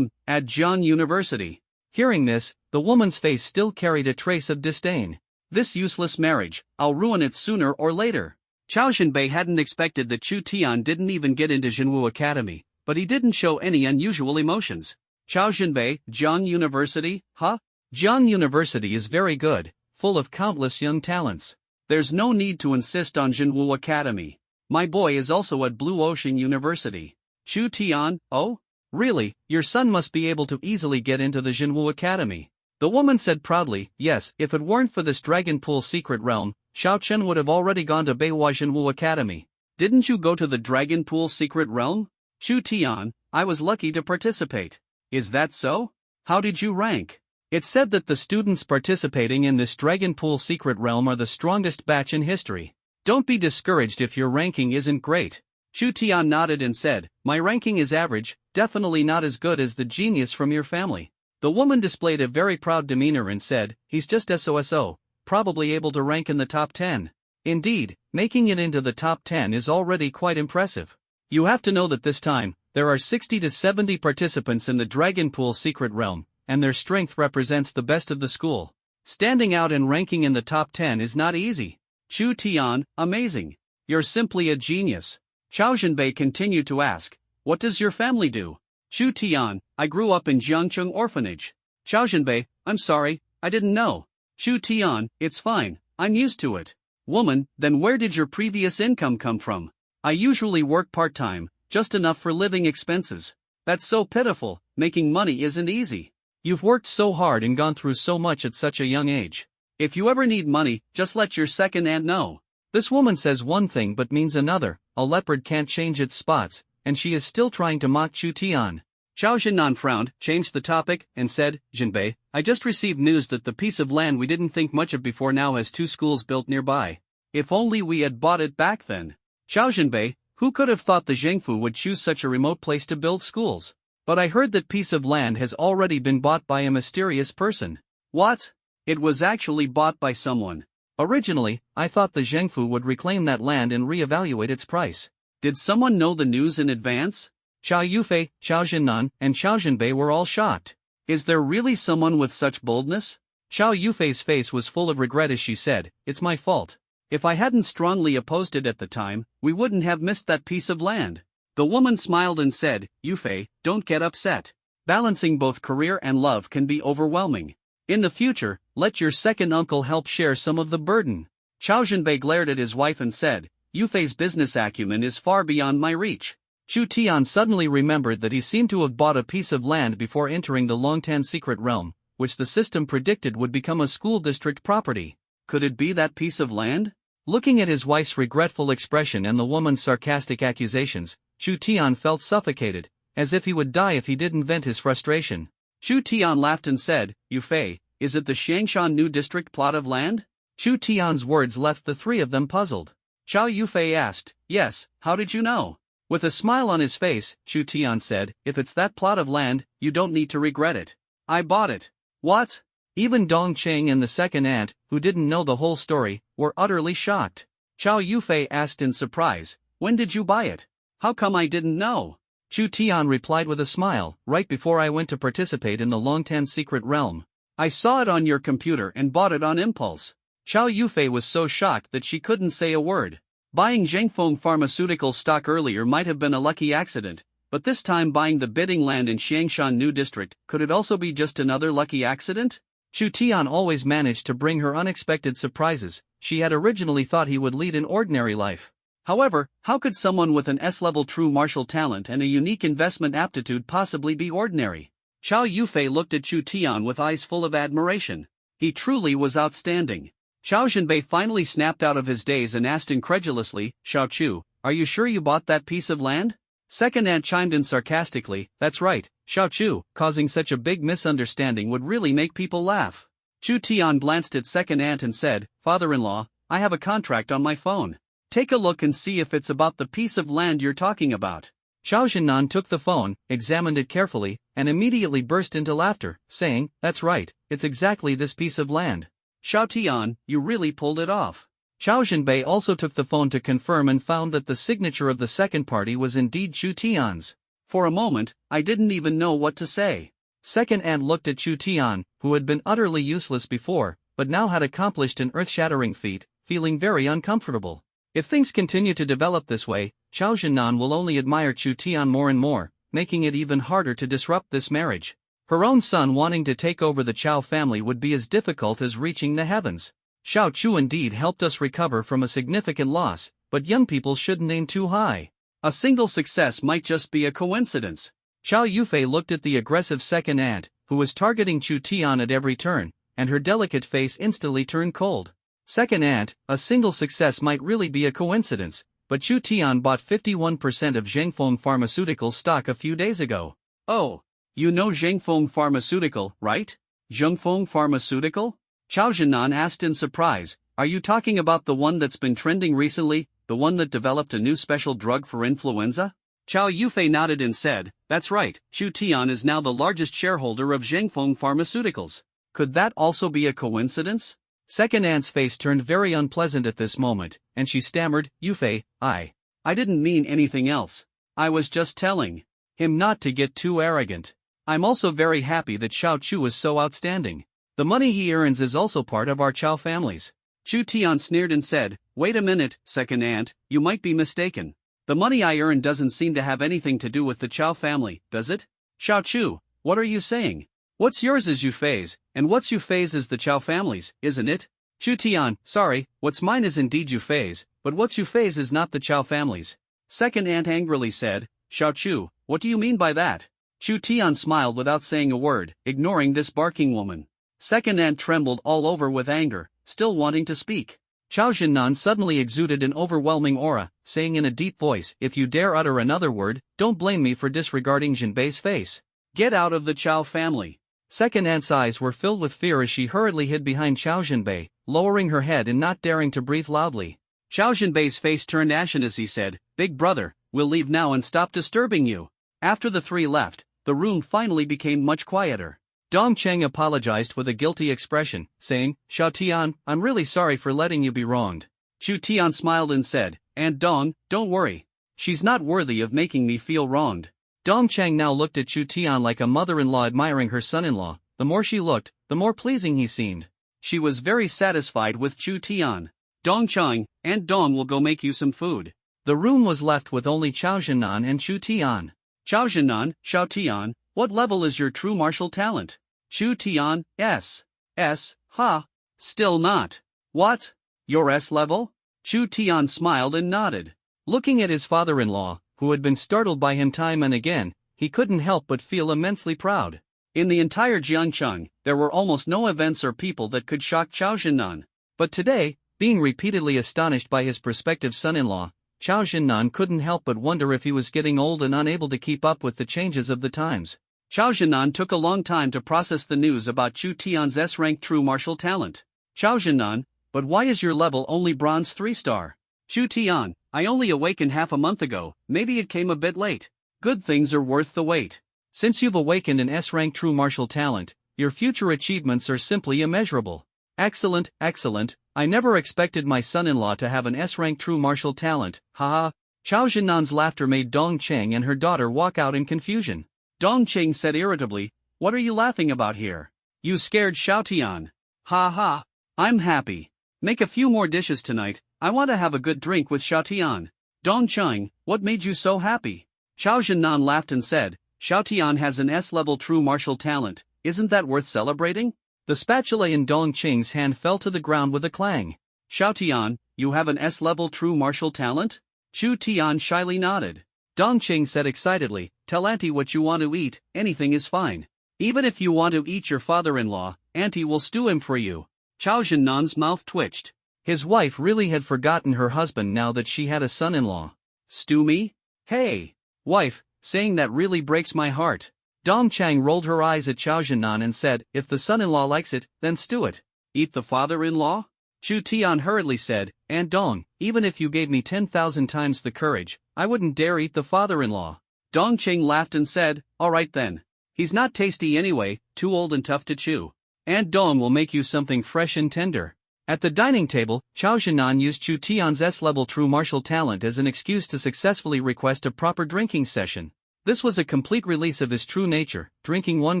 At Jian University. Hearing this, the woman's face still carried a trace of disdain. This useless marriage, I'll ruin it sooner or later. Chao Jinbei hadn't expected that Chu Tian didn't even get into Jinwu Academy, but he didn't show any unusual emotions. Chao Jinbei, Jian University, huh? Jian University is very good, full of countless young talents. There's no need to insist on Jinwu Academy. My boy is also at Blue Ocean University. Chu Tian, oh? Really, your son must be able to easily get into the Jinwu Academy. The woman said proudly, yes, if it weren't for this Dragon Pool secret realm, Xiao Chen would have already gone to Beihua Jinwu Academy. Didn't you go to the Dragon Pool secret realm? Chu Tian, I was lucky to participate. Is that so? How did you rank? It's said that the students participating in this Dragon Pool secret realm are the strongest batch in history. Don't be discouraged if your ranking isn't great. Chu Tian nodded and said, My ranking is average, definitely not as good as the genius from your family. The woman displayed a very proud demeanor and said, He's just SOSO, probably able to rank in the top 10. Indeed, making it into the top 10 is already quite impressive. You have to know that this time, there are 60 to 70 participants in the Dragon Pool secret realm, and their strength represents the best of the school. Standing out and ranking in the top 10 is not easy. Chu Tian, amazing. You're simply a genius. Chao Jinbei continued to ask, What does your family do? Chu Tian, I grew up in Jiangcheng Orphanage. Chao Jinbei, I'm sorry, I didn't know. Chu Tian, it's fine, I'm used to it. Woman, then where did your previous income come from? I usually work part-time, just enough for living expenses. That's so pitiful, making money isn't easy. You've worked so hard and gone through so much at such a young age. If you ever need money, just let your second aunt know. This woman says one thing but means another. A leopard can't change its spots, and she is still trying to mock Chu Tian. Chao Jinnan frowned, changed the topic, and said, Jinbei, I just received news that the piece of land we didn't think much of before now has 2 schools built nearby. If only we had bought it back then. Chao Jinbei, who could have thought the Zhengfu would choose such a remote place to build schools? But I heard that piece of land has already been bought by a mysterious person. What? It was actually bought by someone. Originally, I thought the Zhengfu would reclaim that land and re-evaluate its price. Did someone know the news in advance? Chao Yufei, Chao Jinnan, and Chao Jinbei were all shocked. Is there really someone with such boldness? Chao Yufei's face was full of regret as she said, It's my fault. If I hadn't strongly opposed it at the time, we wouldn't have missed that piece of land. The woman smiled and said, Yufei, don't get upset. Balancing both career and love can be overwhelming. In the future, let your second uncle help share some of the burden. Chao Jinbei glared at his wife and said, Yufei's business acumen is far beyond my reach. Chu Tian suddenly remembered that he seemed to have bought a piece of land before entering the Longtan secret realm, which the system predicted would become a school district property. Could it be that piece of land? Looking at his wife's regretful expression and the woman's sarcastic accusations, Chu Tian felt suffocated, as if he would die if he didn't vent his frustration. Chu Tian laughed and said, Yufei, is it the Shangshan New District plot of land? Chu Tian's words left the three of them puzzled. Chao Yufei asked, Yes, how did you know? With a smile on his face, Chu Tian said, If it's that plot of land, you don't need to regret it. I bought it. What? Even Dong Cheng and the second aunt, who didn't know the whole story, were utterly shocked. Chao Yufei asked in surprise, When did you buy it? How come I didn't know? Chu Tian replied with a smile, Right before I went to participate in the Longtan secret realm. I saw it on your computer and bought it on impulse. Chao Yufei was so shocked that she couldn't say a word. Buying Zhengfeng Pharmaceutical stock earlier might have been a lucky accident, but this time buying the bidding land in Xiangshan New District, could it also be just another lucky accident? Chu Tian always managed to bring her unexpected surprises. She had originally thought he would lead an ordinary life. However, how could someone with an S-level true martial talent and a unique investment aptitude possibly be ordinary? Chao Yufei looked at Chu Tian with eyes full of admiration. He truly was outstanding. Chao Jinbei finally snapped out of his daze and asked incredulously, Xiao Chu, are you sure you bought that piece of land? Second aunt chimed in sarcastically, That's right, Xiao Chu, causing such a big misunderstanding would really make people laugh. Chu Tian glanced at second aunt and said, Father-in-law, I have a contract on my phone. Take a look and see if it's about the piece of land you're talking about. Xiao Zhennan took the phone, examined it carefully, and immediately burst into laughter, saying, "That's right, it's exactly this piece of land. Xiao Tian, you really pulled it off." Xiao Zhenbei also took the phone to confirm and found that the signature of the second party was indeed Chu Tian's. For a moment, I didn't even know what to say. Second aunt looked at Chu Tian, who had been utterly useless before, but now had accomplished an earth-shattering feat, feeling very uncomfortable. If things continue to develop this way, Xiao Zhennan will only admire Chu Tian more and more, making it even harder to disrupt this marriage. Her own son wanting to take over the Qiao family would be as difficult as reaching the heavens. Xiao Chu indeed helped us recover from a significant loss, but young people shouldn't aim too high. A single success might just be a coincidence. Xiao Yufei looked at the aggressive second aunt, who was targeting Chu Tian at every turn, and her delicate face instantly turned cold. Second aunt, a single success might really be a coincidence, but Chu Tian bought 51% of Zhengfeng Pharmaceutical stock a few days ago. Oh, you know Zhengfeng Pharmaceutical, right? Zhengfeng Pharmaceutical? Xiao Zhennan asked in surprise, are you talking about the one that's been trending recently, the one that developed a new special drug for influenza? Xiao Yufei nodded and said, that's right, Chu Tian is now the largest shareholder of Zhengfeng Pharmaceuticals. Could that also be a coincidence? Second aunt's face turned very unpleasant at this moment, and she stammered, Yufei, I didn't mean anything else. I was just telling him not to get too arrogant. I'm also very happy that Xiao Chu is so outstanding. The money he earns is also part of our Qiao families. Chu Tian sneered and said, wait a minute, second aunt, you might be mistaken. The money I earn doesn't seem to have anything to do with the Qiao family, does it? Xiao Chu, what are you saying? What's yours is Yufei's, and what's Yufei's is the Qiao family's, isn't it? Chu Tian, sorry, what's mine is indeed Yufei's, but what's Yufei's is not the Qiao family's. Second aunt angrily said, Xiao Chu, what do you mean by that? Chu Tian smiled without saying a word, ignoring this barking woman. Second aunt trembled all over with anger, still wanting to speak. Xiao Zhennan suddenly exuded an overwhelming aura, saying in a deep voice, if you dare utter another word, don't blame me for disregarding Zhenbei's face. Get out of the Qiao family. Second aunt's eyes were filled with fear as she hurriedly hid behind Xiao Zhenbei, lowering her head and not daring to breathe loudly. Xiao Zhenbei's face turned ashen as he said, Big brother, we'll leave now and stop disturbing you. After the three left, the room finally became much quieter. Dong Cheng apologized with a guilty expression, saying, Xiao Tian, I'm really sorry for letting you be wronged. Chu Tian smiled and said, Aunt Dong, don't worry. She's not worthy of making me feel wronged. Dong Cheng now looked at Chu Tian like a mother-in-law admiring her son-in-law. The more she looked, the more pleasing he seemed. She was very satisfied with Chu Tian. Dong Cheng, Aunt Dong will go make you some food. The room was left with only Xiao Zhennan and Chu Tian. Xiao Zhennan, Xiao Tian, what level is your true martial talent? Chu Tian, S. Ha. Still not. What? Your S level? Chu Tian smiled and nodded. Looking at his father-in-law, who had been startled by him time and again, he couldn't help but feel immensely proud. In the entire Jiangcheng, there were almost no events or people that could shock Xiao Zhennan. But today, being repeatedly astonished by his prospective son-in-law, Xiao Zhennan couldn't help but wonder if he was getting old and unable to keep up with the changes of the times. Xiao Zhennan took a long time to process the news about Chu Tian's S-rank true martial talent. Xiao Zhennan, but why is your level only bronze 3-star? Chu Tian, I only awakened half a month ago, maybe it came a bit late. Good things are worth the wait. Since you've awakened an S-rank true martial talent, your future achievements are simply immeasurable. Excellent, excellent, I never expected my son-in-law to have an S-rank true martial talent, haha. Xiao Zhennan's laughter made Dong Cheng and her daughter walk out in confusion. Dong Cheng said irritably, what are you laughing about here? You scared Xiao Tian. Ha ha, I'm happy. Make a few more dishes tonight, I want to have a good drink with Xiao Tian. Dong Cheng, what made you so happy? Xiao Zhennan laughed and said, Xiao Tian has an S-level true martial talent, isn't that worth celebrating? The spatula in Dong Cheng's hand fell to the ground with a clang. Xiao Tian, you have an S-level true martial talent? Chu Tian shyly nodded. Dong Cheng said excitedly, tell Auntie what you want to eat, anything is fine. Even if you want to eat your father-in-law, Auntie will stew him for you. Xiao Zhennan's mouth twitched. His wife really had forgotten her husband now that she had a son-in-law. Stew me? Hey, wife, saying that really breaks my heart. Dong Cheng rolled her eyes at Xiao Zhennan and said, if the son-in-law likes it, then stew it. Eat the father-in-law? Chu Tian hurriedly said, Aunt Dong, even if you gave me 10,000 times the courage, I wouldn't dare eat the father-in-law. Dongqing laughed and said, alright then. He's not tasty anyway, too old and tough to chew. Aunt Dong will make you something fresh and tender. At the dining table, Chao Zhinan used Chu Tian's S-level true martial talent as an excuse to successfully request a proper drinking session. This was a complete release of his true nature, drinking one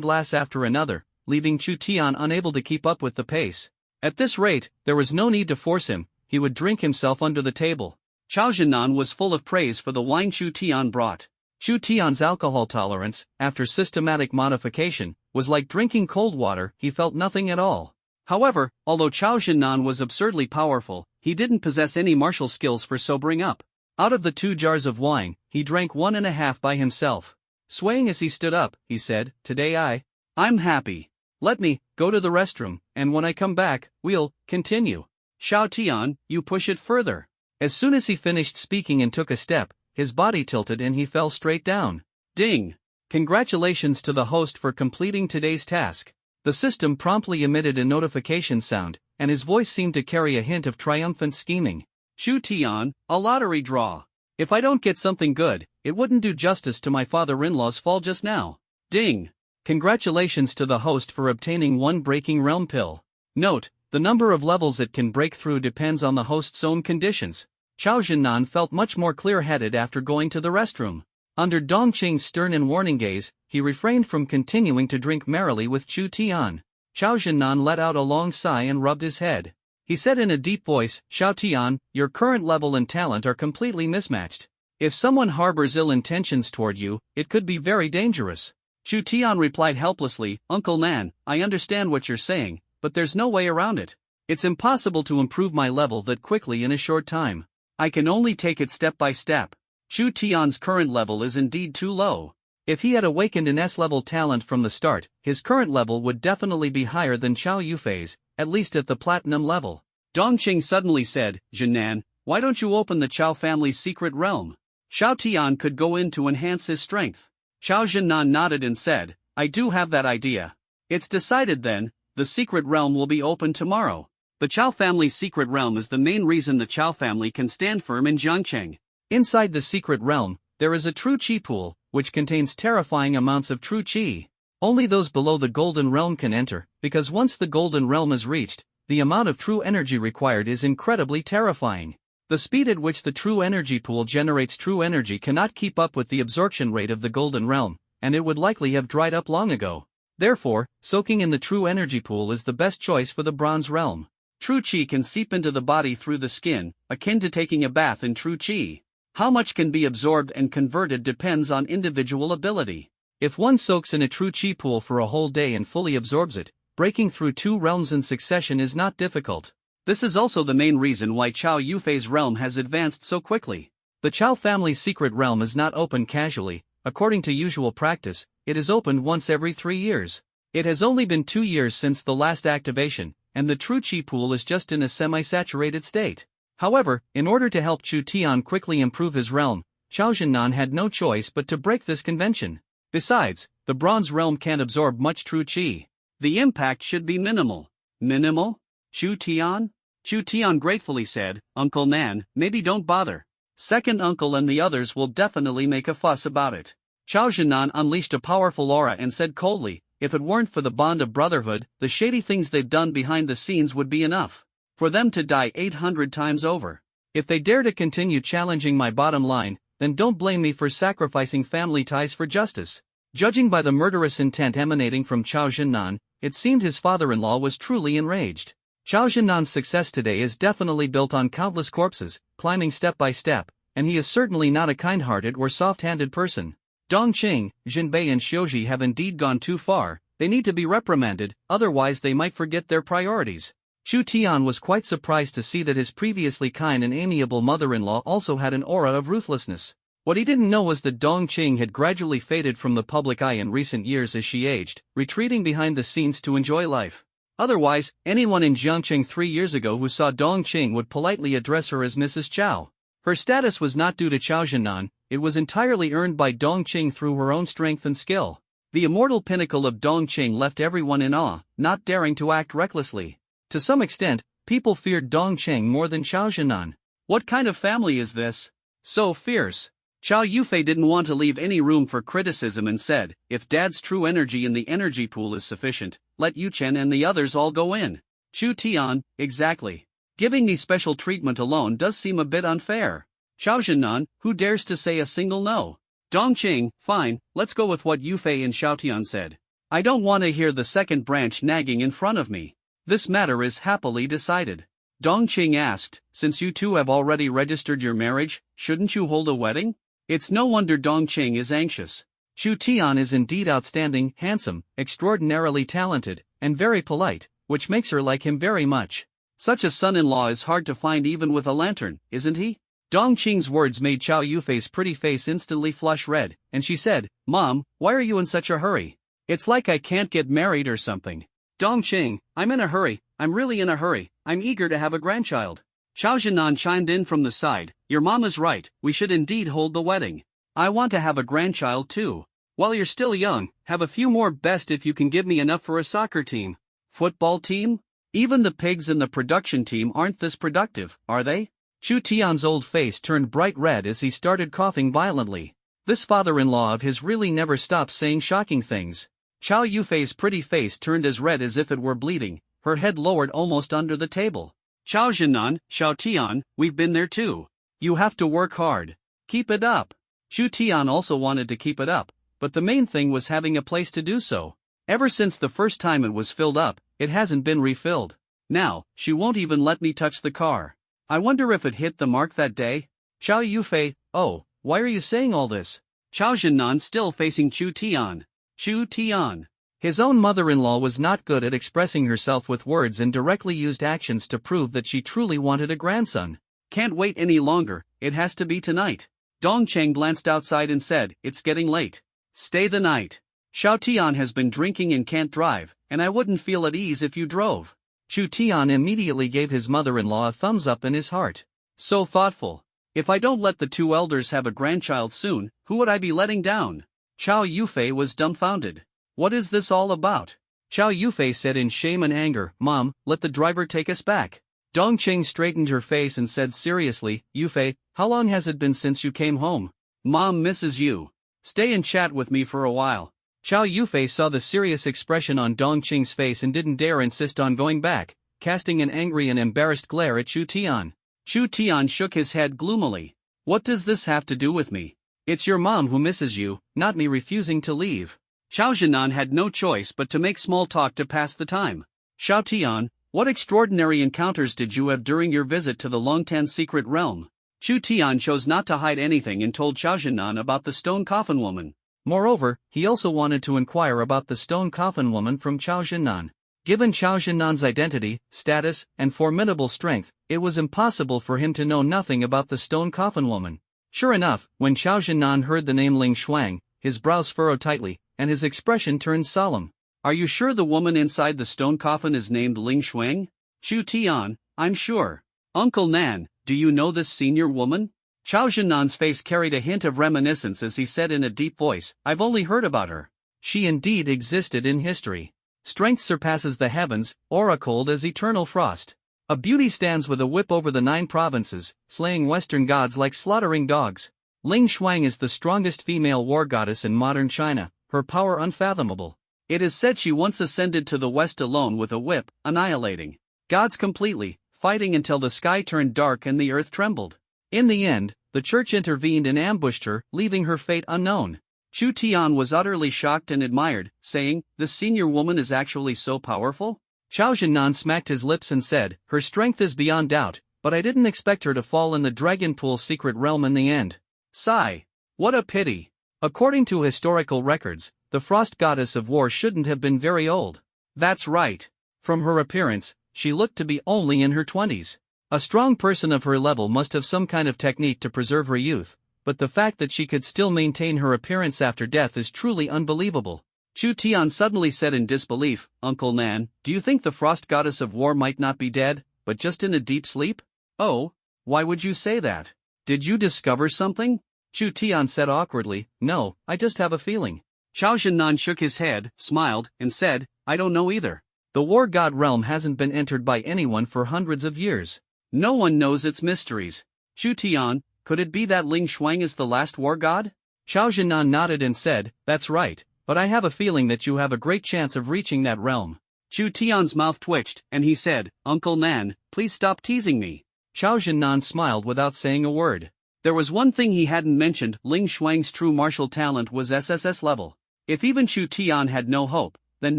glass after another, leaving Chu Tian unable to keep up with the pace. At this rate, there was no need to force him, he would drink himself under the table. Chao Zhinan was full of praise for the wine Chu Tian brought. Chu Tian's alcohol tolerance, after systematic modification, was like drinking cold water, he felt nothing at all. However, although Chao Zhinan was absurdly powerful, he didn't possess any martial skills for sobering up. Out of the 2 jars of wine, he drank 1.5 by himself. Swaying as he stood up, he said, Today I'm happy. Let me go to the restroom, and when I come back, we'll continue. Xiao Tian, you push it further. As soon as he finished speaking and took a step, his body tilted and he fell straight down. Ding! Congratulations to the host for completing today's task. The system promptly emitted a notification sound, and his voice seemed to carry a hint of triumphant scheming. Chu Tian, a lottery draw. If I don't get something good, it wouldn't do justice to my father-in-law's fall just now. Ding! Congratulations to the host for obtaining one breaking realm pill. Note, the number of levels it can break through depends on the host's own conditions. Chao Zhinan felt much more clear-headed after going to the restroom. Under Dongqing's stern and warning gaze, he refrained from continuing to drink merrily with Chu Tian. Chao Zhinan let out a long sigh and rubbed his head. He said in a deep voice, Xiao Tian, your current level and talent are completely mismatched. If someone harbors ill intentions toward you, it could be very dangerous. Chu Tian replied helplessly, Uncle Nan, I understand what you're saying, but there's no way around it. It's impossible to improve my level that quickly in a short time. I can only take it step by step. Chu Tian's current level is indeed too low. If he had awakened an S-level talent from the start, his current level would definitely be higher than Chao Yufei's, at least at the platinum level. Dongqing suddenly said, Zhinan, why don't you open the Chao family's secret realm? Xiao Tian could go in to enhance his strength. Chao Zhinan nodded and said, I do have that idea. It's decided then, the secret realm will be open tomorrow. The Chao family's secret realm is the main reason the Chao family can stand firm in Jiangcheng. Inside the secret realm, there is a true qi pool, which contains terrifying amounts of true qi. Only those below the golden realm can enter, because once the golden realm is reached, the amount of true energy required is incredibly terrifying. The speed at which the true energy pool generates true energy cannot keep up with the absorption rate of the golden realm, and it would likely have dried up long ago. Therefore, soaking in the true energy pool is the best choice for the bronze realm. True qi can seep into the body through the skin, akin to taking a bath in true qi. How much can be absorbed and converted depends on individual ability. If one soaks in a true qi pool for a whole day and fully absorbs it, breaking through 2 realms in succession is not difficult. This is also the main reason why Chao Yufei's realm has advanced so quickly. The Chao family's secret realm is not opened casually. According to usual practice, it is opened once every 3 years. It has only been 2 years since the last activation, and the true qi pool is just in a semi-saturated state. However, in order to help Chu Tian quickly improve his realm, Chao Zhinan had no choice but to break this convention. Besides, the bronze realm can't absorb much true qi. The impact should be minimal. Minimal? Chu Tian? Chu Tian gratefully said, Uncle Nan, maybe don't bother. Second uncle and the others will definitely make a fuss about it. Chao Zhinan unleashed a powerful aura and said coldly, if it weren't for the bond of brotherhood, the shady things they've done behind the scenes would be enough for them to die 800 times over. If they dare to continue challenging my bottom line, then don't blame me for sacrificing family ties for justice. Judging by the murderous intent emanating from Chao Zhinan, it seemed his father-in-law was truly enraged. Chao Zhinan's success today is definitely built on countless corpses, climbing step by step, and he is certainly not a kind-hearted or soft-handed person. Dongqing, Jinbei and Xiuji have indeed gone too far. They need to be reprimanded, otherwise they might forget their priorities. Chu Tian was quite surprised to see that his previously kind and amiable mother-in-law also had an aura of ruthlessness. What he didn't know was that Dongqing had gradually faded from the public eye in recent years as she aged, retreating behind the scenes to enjoy life. Otherwise, anyone in Jiangcheng 3 years ago who saw Dongqing would politely address her as Mrs. Chao. Her status was not due to Chao Zhinan, it was entirely earned by Dongqing through her own strength and skill. The immortal pinnacle of Dongqing left everyone in awe, not daring to act recklessly. To some extent, People feared Dong Cheng more than Chao Zhinan. What kind of family is this? So fierce. Chao Yufei didn't want to leave any room for criticism and said, if Dad's true energy in the energy pool is sufficient, let Yu Chen and the others all go in. Chu Tian, exactly. Giving me special treatment alone does seem a bit unfair. Chao Zhinan, who dares to say a single no? Dongqing, fine, let's go with what Yufei and Xiaotian said. I don't want to hear the second branch nagging in front of me. This matter is happily decided. Dongqing asked, since you two have already registered your marriage, shouldn't you hold a wedding? It's no wonder Dongqing is anxious. Chu Tian is indeed outstanding, handsome, extraordinarily talented, and very polite, which makes her like him very much. Such a son-in-law is hard to find even with a lantern, isn't he? Dongqing's words made Chao Yufei's pretty face instantly flush red, and she said, Mom, why are you in such a hurry? It's like I can't get married or something. Dongqing, I'm in a hurry, I'm really in a hurry, I'm eager to have a grandchild. Chao Zhinan chimed in from the side, your mom is right, we should indeed hold the wedding. I want to have a grandchild too. While you're still young, have a few more best if you can give me enough for a soccer team. Football team? Even the pigs in the production team aren't this productive, are they? Chu Tian's old face turned bright red as he started coughing violently. This father-in-law of his really never stops saying shocking things. Chao Yufei's pretty face turned as red as if it were bleeding, her head lowered almost under the table. Chao Zhinan, Xiaotian, we've been there too. You have to work hard. Keep it up. Chu Tian also wanted to keep it up, but the main thing was having a place to do so. Ever since the first time it was filled up, it hasn't been refilled. Now, she won't even let me touch the car. I wonder if it hit the mark that day? Chao Yufei, oh, why are you saying all this? Chao Zhinan still facing Chu Tian. Chu Tian. His own mother-in-law was not good at expressing herself with words and directly used actions to prove that she truly wanted a grandson. Can't wait any longer, it has to be tonight. Dongqing glanced outside and said, it's getting late. Stay the night. Xiaotian has been drinking and can't drive, and I wouldn't feel at ease if you drove. Chu Tian immediately gave his mother-in-law a thumbs up in his heart. So thoughtful. If I don't let the two elders have a grandchild soon, who would I be letting down? Chao Yufei was dumbfounded. What is this all about? Chao Yufei said in shame and anger, Mom, let the driver take us back. Dongqing straightened her face and said seriously, Yufei, how long has it been since you came home? Mom misses you. Stay and chat with me for a while. Chao Yufei saw the serious expression on Dongqing's face and didn't dare insist on going back, casting an angry and embarrassed glare at Chu Tian. Chu Tian shook his head gloomily. What does this have to do with me? It's your mom who misses you, not me refusing to leave. Chao Zhinan had no choice but to make small talk to pass the time. Xiaotian, what extraordinary encounters did you have during your visit to the Longtan secret realm? Chu Tian chose not to hide anything and told Chao Zhinan about the stone coffin woman. Moreover, he also wanted to inquire about the stone coffin woman from Chao Zhinan. Given Chao Zhinan's identity, status, and formidable strength, it was impossible for him to know nothing about the stone coffin woman. Sure enough, when Chao Zhinan heard the name Ling Shuang, his brows furrowed tightly, and his expression turned solemn. Are you sure the woman inside the stone coffin is named Ling Shuang? Chu Tian, I'm sure. Uncle Nan, do you know this senior woman? Chao Zhinan's face carried a hint of reminiscence as he said in a deep voice, I've only heard about her. She indeed existed in history. Strength surpasses the heavens, aura cold as eternal frost. A beauty stands with a whip over the 9 provinces, slaying western gods like slaughtering dogs. Ling Shuang is the strongest female war goddess in modern China, her power unfathomable. It is said she once ascended to the west alone with a whip, annihilating gods completely, fighting until the sky turned dark and the earth trembled. In the end, the church intervened and ambushed her, leaving her fate unknown. Chu Tian was utterly shocked and admired, saying, this senior woman is actually so powerful? Chao Zhinan smacked his lips and said, her strength is beyond doubt, but I didn't expect her to fall in the Dragon Pool secret realm in the end. Sigh. What a pity. According to historical records, the frost goddess of war shouldn't have been very old. That's right. From her appearance, she looked to be only in her 20s. A strong person of her level must have some kind of technique to preserve her youth, but the fact that she could still maintain her appearance after death is truly unbelievable. Chu Tian suddenly said in disbelief, Uncle Nan, do you think the frost goddess of war might not be dead, but just in a deep sleep? Oh, why would you say that? Did you discover something? Chu Tian said awkwardly, no, I just have a feeling. Chao Zhinan shook his head, smiled, and said, I don't know either. The war god realm hasn't been entered by anyone for hundreds of years. No one knows its mysteries. Chu Tian, could it be that Ling Shuang is the last war god? Chao Zhennan nodded and said, that's right, but I have a feeling that you have a great chance of reaching that realm. Chu Tian's mouth twitched, and he said, Uncle Nan, please stop teasing me. Chao Zhennan smiled without saying a word. There was one thing he hadn't mentioned: Ling Shuang's true martial talent was SSS level. If even Chu Tian had no hope, then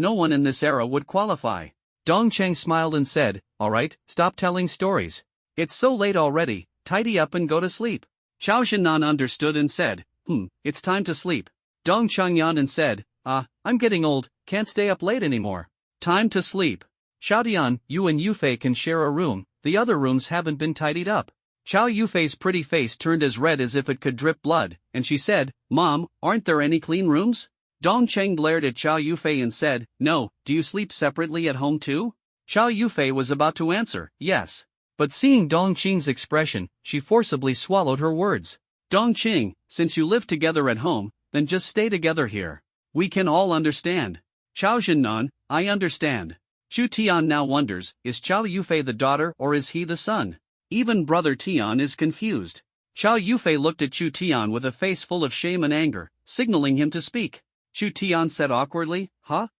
no one in this era would qualify. Dong Cheng smiled and said, alright, stop telling stories. It's so late already, tidy up and go to sleep. Chao Zhennan understood and said, it's time to sleep. Dong Cheng yawned and said, I'm getting old, can't stay up late anymore. Time to sleep. Xiaotian, you and Yufei can share a room, the other rooms haven't been tidied up. Chao Yufei's pretty face turned as red as if it could drip blood, and she said, Mom, aren't there any clean rooms? Dong Cheng glared at Chao Yufei and said, no, do you sleep separately at home too? Chao Yufei was about to answer, yes. But seeing Dong Cheng's expression, she forcibly swallowed her words. Dong Cheng, since you live together at home, then just stay together here. We can all understand. Chao Zhennan, I understand. Chu Tian now wonders, is Chao Yufei the daughter or is he the son? Even brother Tian is confused. Chao Yufei looked at Chu Tian with a face full of shame and anger, signaling him to speak. Chu Tian said awkwardly, How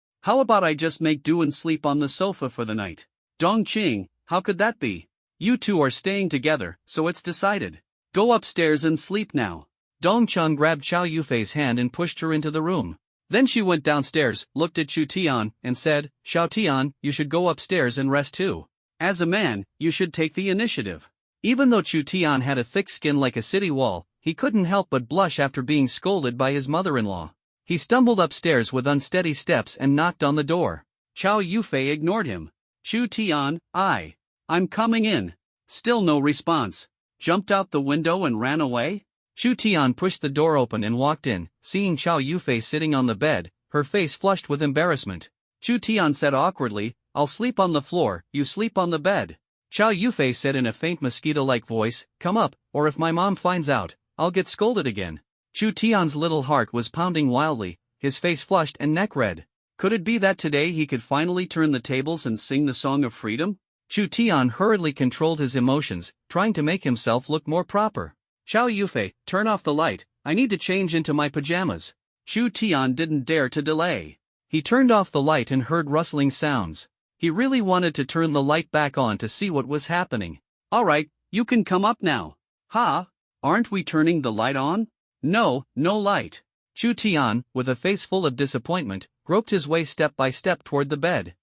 about I just make do and sleep on the sofa for the night? Dong Cheng, how could that be? You two are staying together, so it's decided. Go upstairs and sleep now. Dong Cheng grabbed Chao Yufei's hand and pushed her into the room. Then she went downstairs, looked at Chu Tian, and said, Xiao Tian, you should go upstairs and rest too. As a man, you should take the initiative. Even though Chu Tian had a thick skin like a city wall, he couldn't help but blush after being scolded by his mother-in-law. He stumbled upstairs with unsteady steps and knocked on the door. Chao Yufei ignored him. Chu Tian, I'm coming in. Still no response. Jumped out the window and ran away? Chu Tian pushed the door open and walked in, seeing Chao Yufei sitting on the bed, her face flushed with embarrassment. Chu Tian said awkwardly, I'll sleep on the floor, you sleep on the bed. Chao Yufei said in a faint mosquito-like voice, come up, or if my mom finds out, I'll get scolded again. Chu Tian's little heart was pounding wildly, his face flushed and neck red. Could it be that today he could finally turn the tables and sing the song of freedom? Chu Tian hurriedly controlled his emotions, trying to make himself look more proper. Chao Yufei, turn off the light, I need to change into my pajamas. Chu Tian didn't dare to delay. He turned off the light and heard rustling sounds. He really wanted to turn the light back on to see what was happening. Alright, you can come up now. Aren't we turning the light on? No light. Chu Tian, with a face full of disappointment, groped his way step by step toward the bed.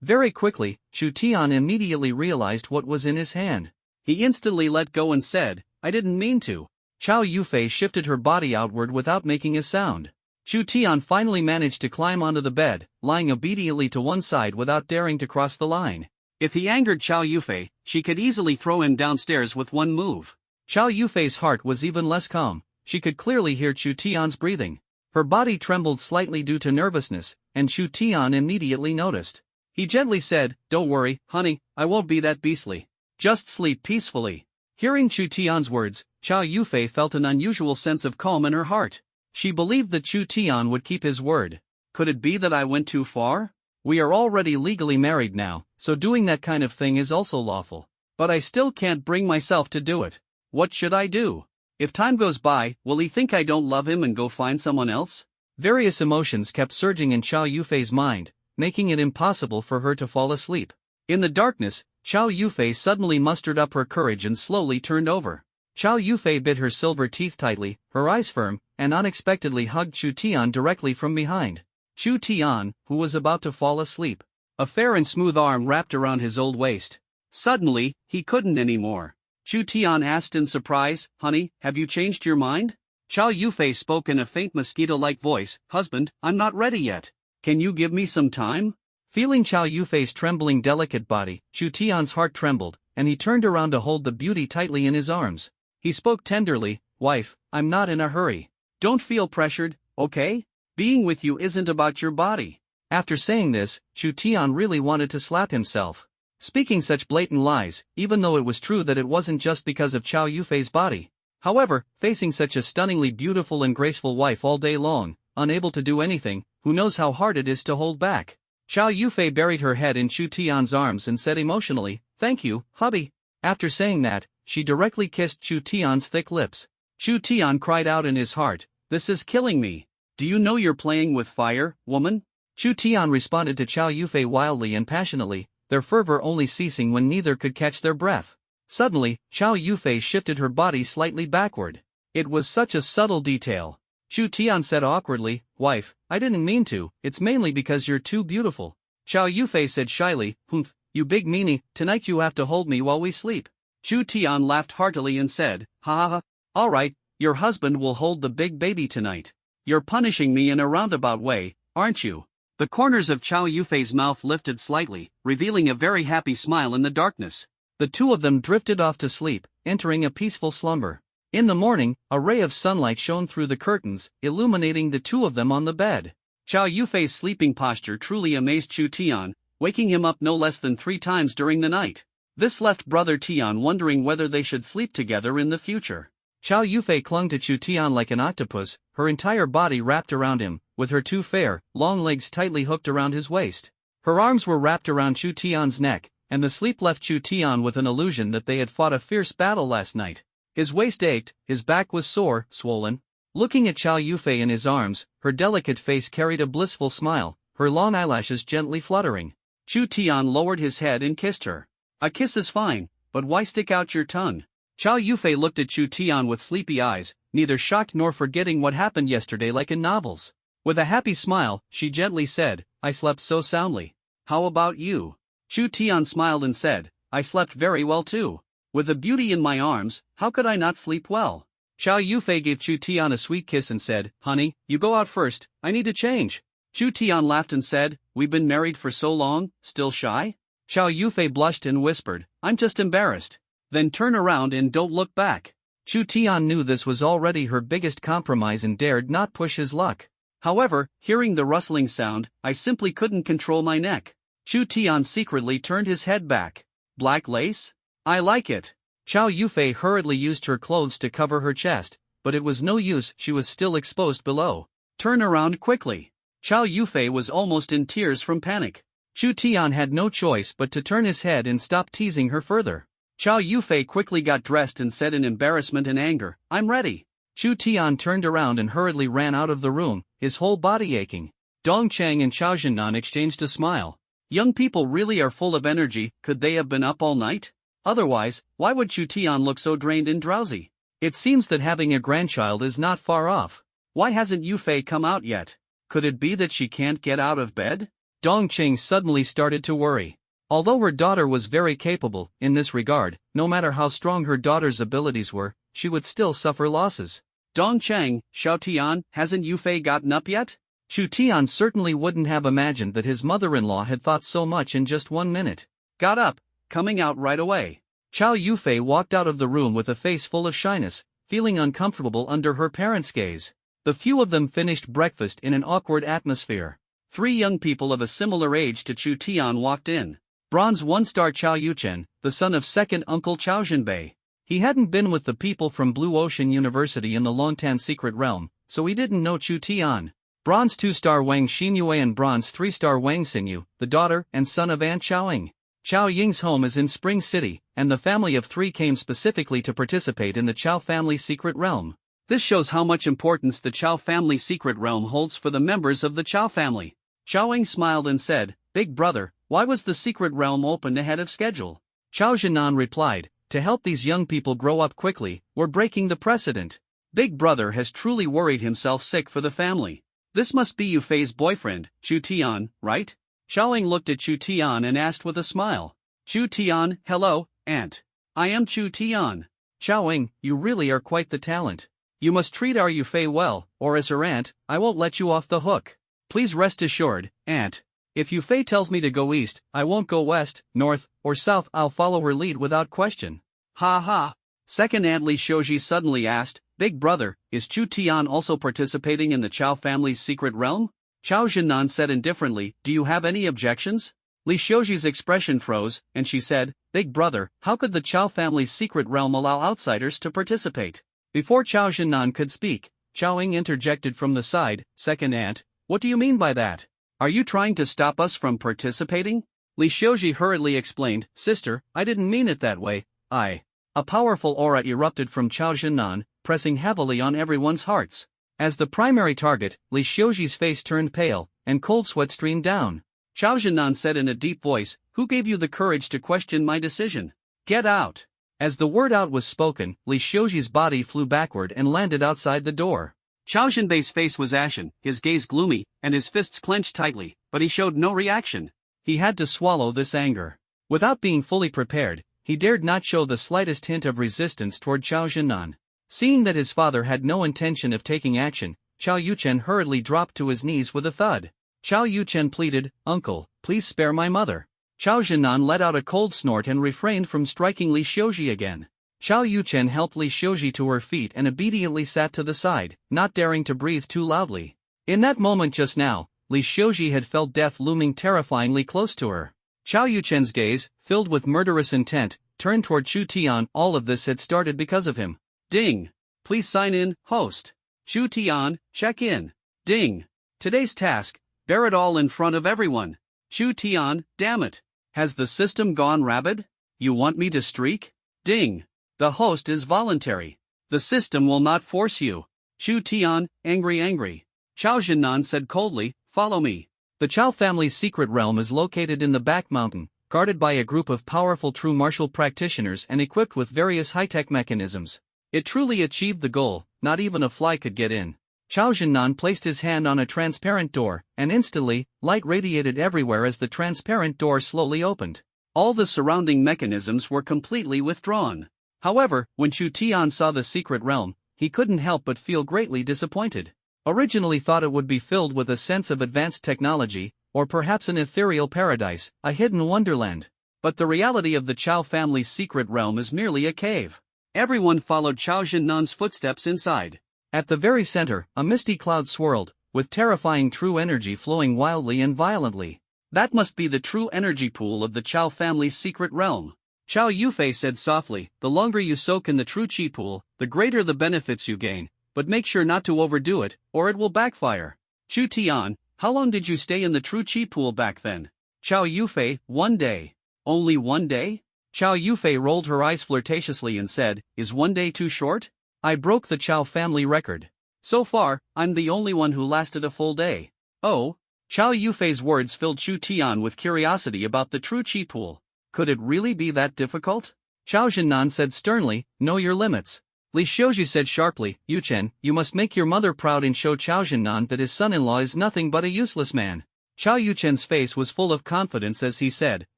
Very quickly, Chu Tian immediately realized what was in his hand. He instantly let go and said, I didn't mean to. Chao Yufei shifted her body outward without making a sound. Chu Tian finally managed to climb onto the bed, lying obediently to one side without daring to cross the line. If he angered Chao Yufei, she could easily throw him downstairs with one move. Chao Yufei's heart was even less calm. She could clearly hear Chu Tian's breathing. Her body trembled slightly due to nervousness, and Chu Tian immediately noticed. He gently said, Don't worry, honey, I won't be that beastly. Just sleep peacefully. Hearing Chu Tian's words, Chao Yufei felt an unusual sense of calm in her heart. She believed that Chu Tian would keep his word. Could it be that I went too far? We are already legally married now, so doing that kind of thing is also lawful. But I still can't bring myself to do it. What should I do? If time goes by, will he think I don't love him and go find someone else? Various emotions kept surging in Chao Yufei's mind, making it impossible for her to fall asleep. In the darkness, Chao Yufei suddenly mustered up her courage and slowly turned over. Chao Yufei bit her silver teeth tightly, her eyes firm, and unexpectedly hugged Chu Tian directly from behind. Chu Tian, who was about to fall asleep. A fair and smooth arm wrapped around his old waist. Suddenly, he couldn't anymore. Chu Tian asked in surprise, Honey, have you changed your mind? Chao Yufei spoke in a faint mosquito-like voice, Husband, I'm not ready yet. Can you give me some time? Feeling Chao Yufei's trembling delicate body, Chu Tian's heart trembled, and he turned around to hold the beauty tightly in his arms. He spoke tenderly, Wife, I'm not in a hurry. Don't feel pressured, okay? Being with you isn't about your body. After saying this, Chu Tian really wanted to slap himself. Speaking such blatant lies, even though it was true that it wasn't just because of Chao Yufei's body. However, facing such a stunningly beautiful and graceful wife all day long, unable to do anything, who knows how hard it is to hold back. Chow Yufei buried her head in Chu Tian's arms and said emotionally, "Thank you, hubby." After saying that, she directly kissed Chu Tian's thick lips. Chu Tian cried out in his heart, "This is killing me. Do you know you're playing with fire, woman?" Chu Tian responded to Chow Yufei wildly and passionately, their fervor only ceasing when neither could catch their breath. Suddenly, Chow Yufei shifted her body slightly backward. It was such a subtle detail. Chu Tian said awkwardly, "Wife, I didn't mean to, it's mainly because you're too beautiful." Chow Yufei said shyly, "Humph, you big meanie, tonight you have to hold me while we sleep." Chu Tian laughed heartily and said, "Ha ha ha, alright, your husband will hold the big baby tonight. You're punishing me in a roundabout way, aren't you?" The corners of Chow Yufei's mouth lifted slightly, revealing a very happy smile in the darkness. The two of them drifted off to sleep, entering a peaceful slumber. In the morning, a ray of sunlight shone through the curtains, illuminating the two of them on the bed. Chow Yufei's sleeping posture truly amazed Chu Tian, waking him up no less than 3 times during the night. This left brother Tian wondering whether they should sleep together in the future. Chow Yufei clung to Chu Tian like an octopus, her entire body wrapped around him, with her 2 fair, long legs tightly hooked around his waist. Her arms were wrapped around Chu Tian's neck, and the sleep left Chu Tian with an illusion that they had fought a fierce battle last night. His waist ached, his back was sore, swollen. Looking at Chow Yufei in his arms, her delicate face carried a blissful smile, her long eyelashes gently fluttering. Chu Tian lowered his head and kissed her. "A kiss is fine, but why stick out your tongue?" Chow Yufei looked at Chu Tian with sleepy eyes, neither shocked nor forgetting what happened yesterday like in novels. With a happy smile, she gently said, "I slept so soundly. How about you?" Chu Tian smiled and said, "I slept very well too. With a beauty in my arms, how could I not sleep well?" Chow Yufei gave Chu Tian a sweet kiss and said, "Honey, you go out first, I need to change." Chu Tian laughed and said, "We've been married for so long, still shy?" Chow Yufei blushed and whispered, "I'm just embarrassed." "Then turn around and don't look back." Chu Tian knew this was already her biggest compromise and dared not push his luck. However, hearing the rustling sound, I simply couldn't control my neck. Chu Tian secretly turned his head back. "Black lace? I like it." Chow Yufei hurriedly used her clothes to cover her chest, but it was no use, she was still exposed below. "Turn around quickly." Chow Yufei was almost in tears from panic. Chu Tian had no choice but to turn his head and stop teasing her further. Chow Yufei quickly got dressed and said in embarrassment and anger, "I'm ready." Chu Tian turned around and hurriedly ran out of the room, his whole body aching. Dong Chang and Chao Zhennan exchanged a smile. Young people really are full of energy, could they have been up all night? Otherwise, why would Chu Tian look so drained and drowsy? It seems that having a grandchild is not far off. Why hasn't Yufei come out yet? Could it be that she can't get out of bed? Dong Cheng suddenly started to worry. Although her daughter was very capable, in this regard, no matter how strong her daughter's abilities were, she would still suffer losses. "Dong Cheng, Xiao Tian, hasn't Yufei gotten up yet?" Chu Tian certainly wouldn't have imagined that his mother-in-law had thought so much in just 1 minute. "Got up, coming out right away." Chow Yufei walked out of the room with a face full of shyness, feeling uncomfortable under her parents' gaze. The few of them finished breakfast in an awkward atmosphere. 3 young people of a similar age to Chu Tian walked in. Bronze 1-star Chow Yuchen, the son of second uncle Chow Zhenbei. He hadn't been with the people from Blue Ocean University in the Longtan Secret Realm, so he didn't know Chu Tian. Bronze 2-star Wang Xinyue and Bronze 3-star Wang Xingyu, the daughter and son of Aunt Xiaoying. Chow Ying's home is in Spring City, and the family of 3 came specifically to participate in the Chow family secret realm. This shows how much importance the Chow family secret realm holds for the members of the Chow family. Xiaoying smiled and said, "Big brother, why was the secret realm opened ahead of schedule?" Chao Zhennan replied, "To help these young people grow up quickly, we're breaking the precedent. Big brother has truly worried himself sick for the family. This must be Yufei's boyfriend, Chu Tian, right?" Xiaoying looked at Chu Tian and asked with a smile. "Chu Tian, hello, aunt. I am Chu Tian." "Xiaoying, you really are quite the talent. You must treat our Yufei well, or as her aunt, I won't let you off the hook. Please rest assured, aunt. If Yufei tells me to go east, I won't go west, north, or south, I'll follow her lead without question." "Ha ha." Second Aunt Li Shoji suddenly asked, "Big brother, is Chu Tian also participating in the Chow family's secret realm?" Chao Zhennan said indifferently, "Do you have any objections?" Li Shoji's expression froze, and she said, "Big brother, how could the Chow family's secret realm allow outsiders to participate?" Before Chao Zhennan could speak, Chao Ying interjected from the side, "Second aunt, what do you mean by that?" Are you trying to stop us from participating? Li Xiuji hurriedly explained, Sister, I didn't mean it that way, A powerful aura erupted from Chao Zhennan, pressing heavily on everyone's hearts. As the primary target, Li Xiuji's face turned pale, and cold sweat streamed down. Chao Zhennan said in a deep voice, Who gave you the courage to question my decision? Get out! As the word out was spoken, Li Xiuji's body flew backward and landed outside the door. Chao Zhenbei's face was ashen, his gaze gloomy, and his fists clenched tightly, but he showed no reaction. He had to swallow this anger. Without being fully prepared, he dared not show the slightest hint of resistance toward Chao Zhennan. Seeing that his father had no intention of taking action, Chao Yuchen hurriedly dropped to his knees with a thud. Chao Yuchen pleaded, Uncle, please spare my mother. Chao Zhennan let out a cold snort and refrained from striking Li Xiuji again. Chao Yuchen helped Li Xiuji to her feet and obediently sat to the side, not daring to breathe too loudly. In that moment just now, Li Xiuji had felt death looming terrifyingly close to her. Chao Yuchen's gaze, filled with murderous intent, turned toward Chu Tian. All of this had started because of him. Ding! Please sign in, host. Chu Tian, check in. Ding! Today's task, bear it all in front of everyone. Chu Tian, damn it. Has the system gone rabid? You want me to streak? Ding! The host is voluntary. The system will not force you. Chu Tian, angry. Chao Zhennan said coldly, follow me. The Chao family's secret realm is located in the back mountain, guarded by a group of powerful true martial practitioners and equipped with various high-tech mechanisms. It truly achieved the goal, not even a fly could get in. Chao Zhennan placed his hand on a transparent door, and instantly, light radiated everywhere as the transparent door slowly opened. All the surrounding mechanisms were completely withdrawn. However, when Chu Tian saw the secret realm, he couldn't help but feel greatly disappointed. Originally thought it would be filled with a sense of advanced technology, or perhaps an ethereal paradise, a hidden wonderland. But the reality of the Chao family's secret realm is merely a cave. Everyone followed Chao Zhennan's footsteps inside. At the very center, a misty cloud swirled, with terrifying true energy flowing wildly and violently. That must be the true energy pool of the Chao family's secret realm. Chao Yufei said softly, the longer you soak in the true chi pool, the greater the benefits you gain, but make sure not to overdo it, or it will backfire. Chu Tian, how long did you stay in the true chi pool back then? Chao Yufei, 1 day. Only 1 day? Chao Yufei rolled her eyes flirtatiously and said, is 1 day too short? I broke the Chao family record. So far, I'm the only one who lasted a full day. Oh? Chao Yufei's words filled Chu Tian with curiosity about the true chi pool. Could it really be that difficult? Chao Zhennan said sternly, know your limits. Li Xiuji said sharply, Yuchen, you must make your mother proud and show Chao Zhennan that his son-in-law is nothing but a useless man. Chao Yuchen's face was full of confidence as he said,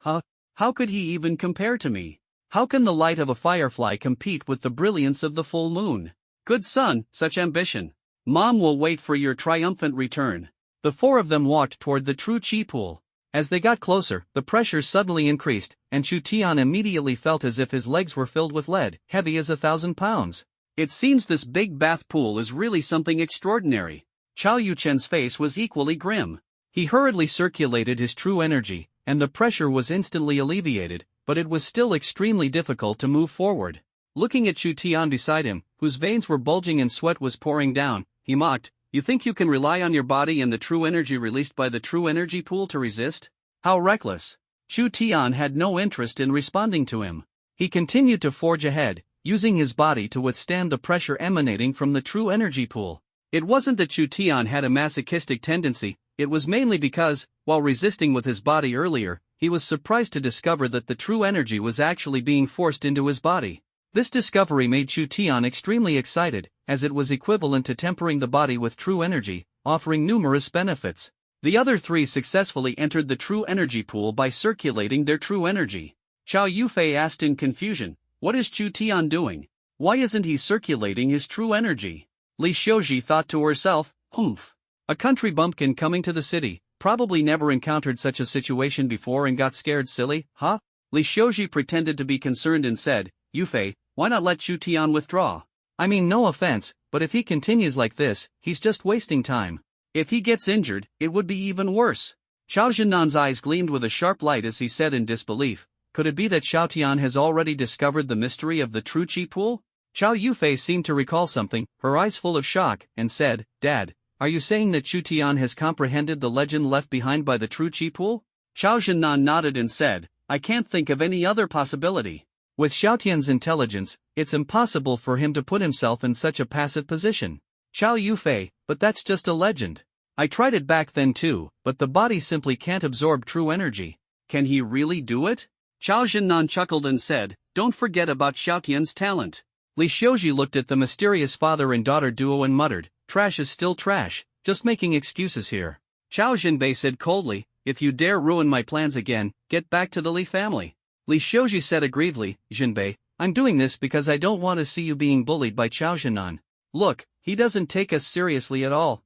how could he even compare to me? How can the light of a firefly compete with the brilliance of the full moon? Good son, such ambition. Mom will wait for your triumphant return. The four of them walked toward the true chi pool. As they got closer, the pressure suddenly increased, and Chu Tian immediately felt as if his legs were filled with lead, heavy as 1,000 pounds. It seems this big bath pool is really something extraordinary. Chao Yuchen's face was equally grim. He hurriedly circulated his true energy, and the pressure was instantly alleviated, but it was still extremely difficult to move forward. Looking at Chu Tian beside him, whose veins were bulging and sweat was pouring down, he mocked, you think you can rely on your body and the true energy released by the true energy pool to resist? How reckless. Chu Tian had no interest in responding to him. He continued to forge ahead, using his body to withstand the pressure emanating from the true energy pool. It wasn't that Chu Tian had a masochistic tendency, it was mainly because, while resisting with his body earlier, he was surprised to discover that the true energy was actually being forced into his body. This discovery made Chu Tian extremely excited, as it was equivalent to tempering the body with true energy, offering numerous benefits. The other three successfully entered the true energy pool by circulating their true energy. Chao Yufei asked in confusion, what is Chu Tian doing? Why isn't he circulating his true energy? Li Xiuji thought to herself, humph. A country bumpkin coming to the city, probably never encountered such a situation before and got scared silly, huh? Li Xiuji pretended to be concerned and said, Yufei, why not let Chu Tian withdraw? I mean no offense, but if he continues like this, he's just wasting time. If he gets injured, it would be even worse. Chao Zhennan's eyes gleamed with a sharp light as he said in disbelief, could it be that Chao Tian has already discovered the mystery of the true chi pool? Chao Yufei seemed to recall something, her eyes full of shock, and said, Dad, are you saying that Chu Tian has comprehended the legend left behind by the true Chi Pool? Xiao Zhennan nodded and said, I can't think of any other possibility. With Xiao Tian's intelligence, it's impossible for him to put himself in such a passive position. Xiao Yufei, but that's just a legend. I tried it back then too, but the body simply can't absorb true energy. Can he really do it? Xiao Zhennan chuckled and said, don't forget about Xiao Tian's talent. Li Xiuji looked at the mysterious father and daughter duo and muttered, trash is still trash, just making excuses here. Xiao Zhenbei said coldly, if you dare ruin my plans again, get back to the Li family. Li Xiuji said aggrievedly, Zhenbei, I'm doing this because I don't want to see you being bullied by Xiao Zhennan. Look, he doesn't take us seriously at all.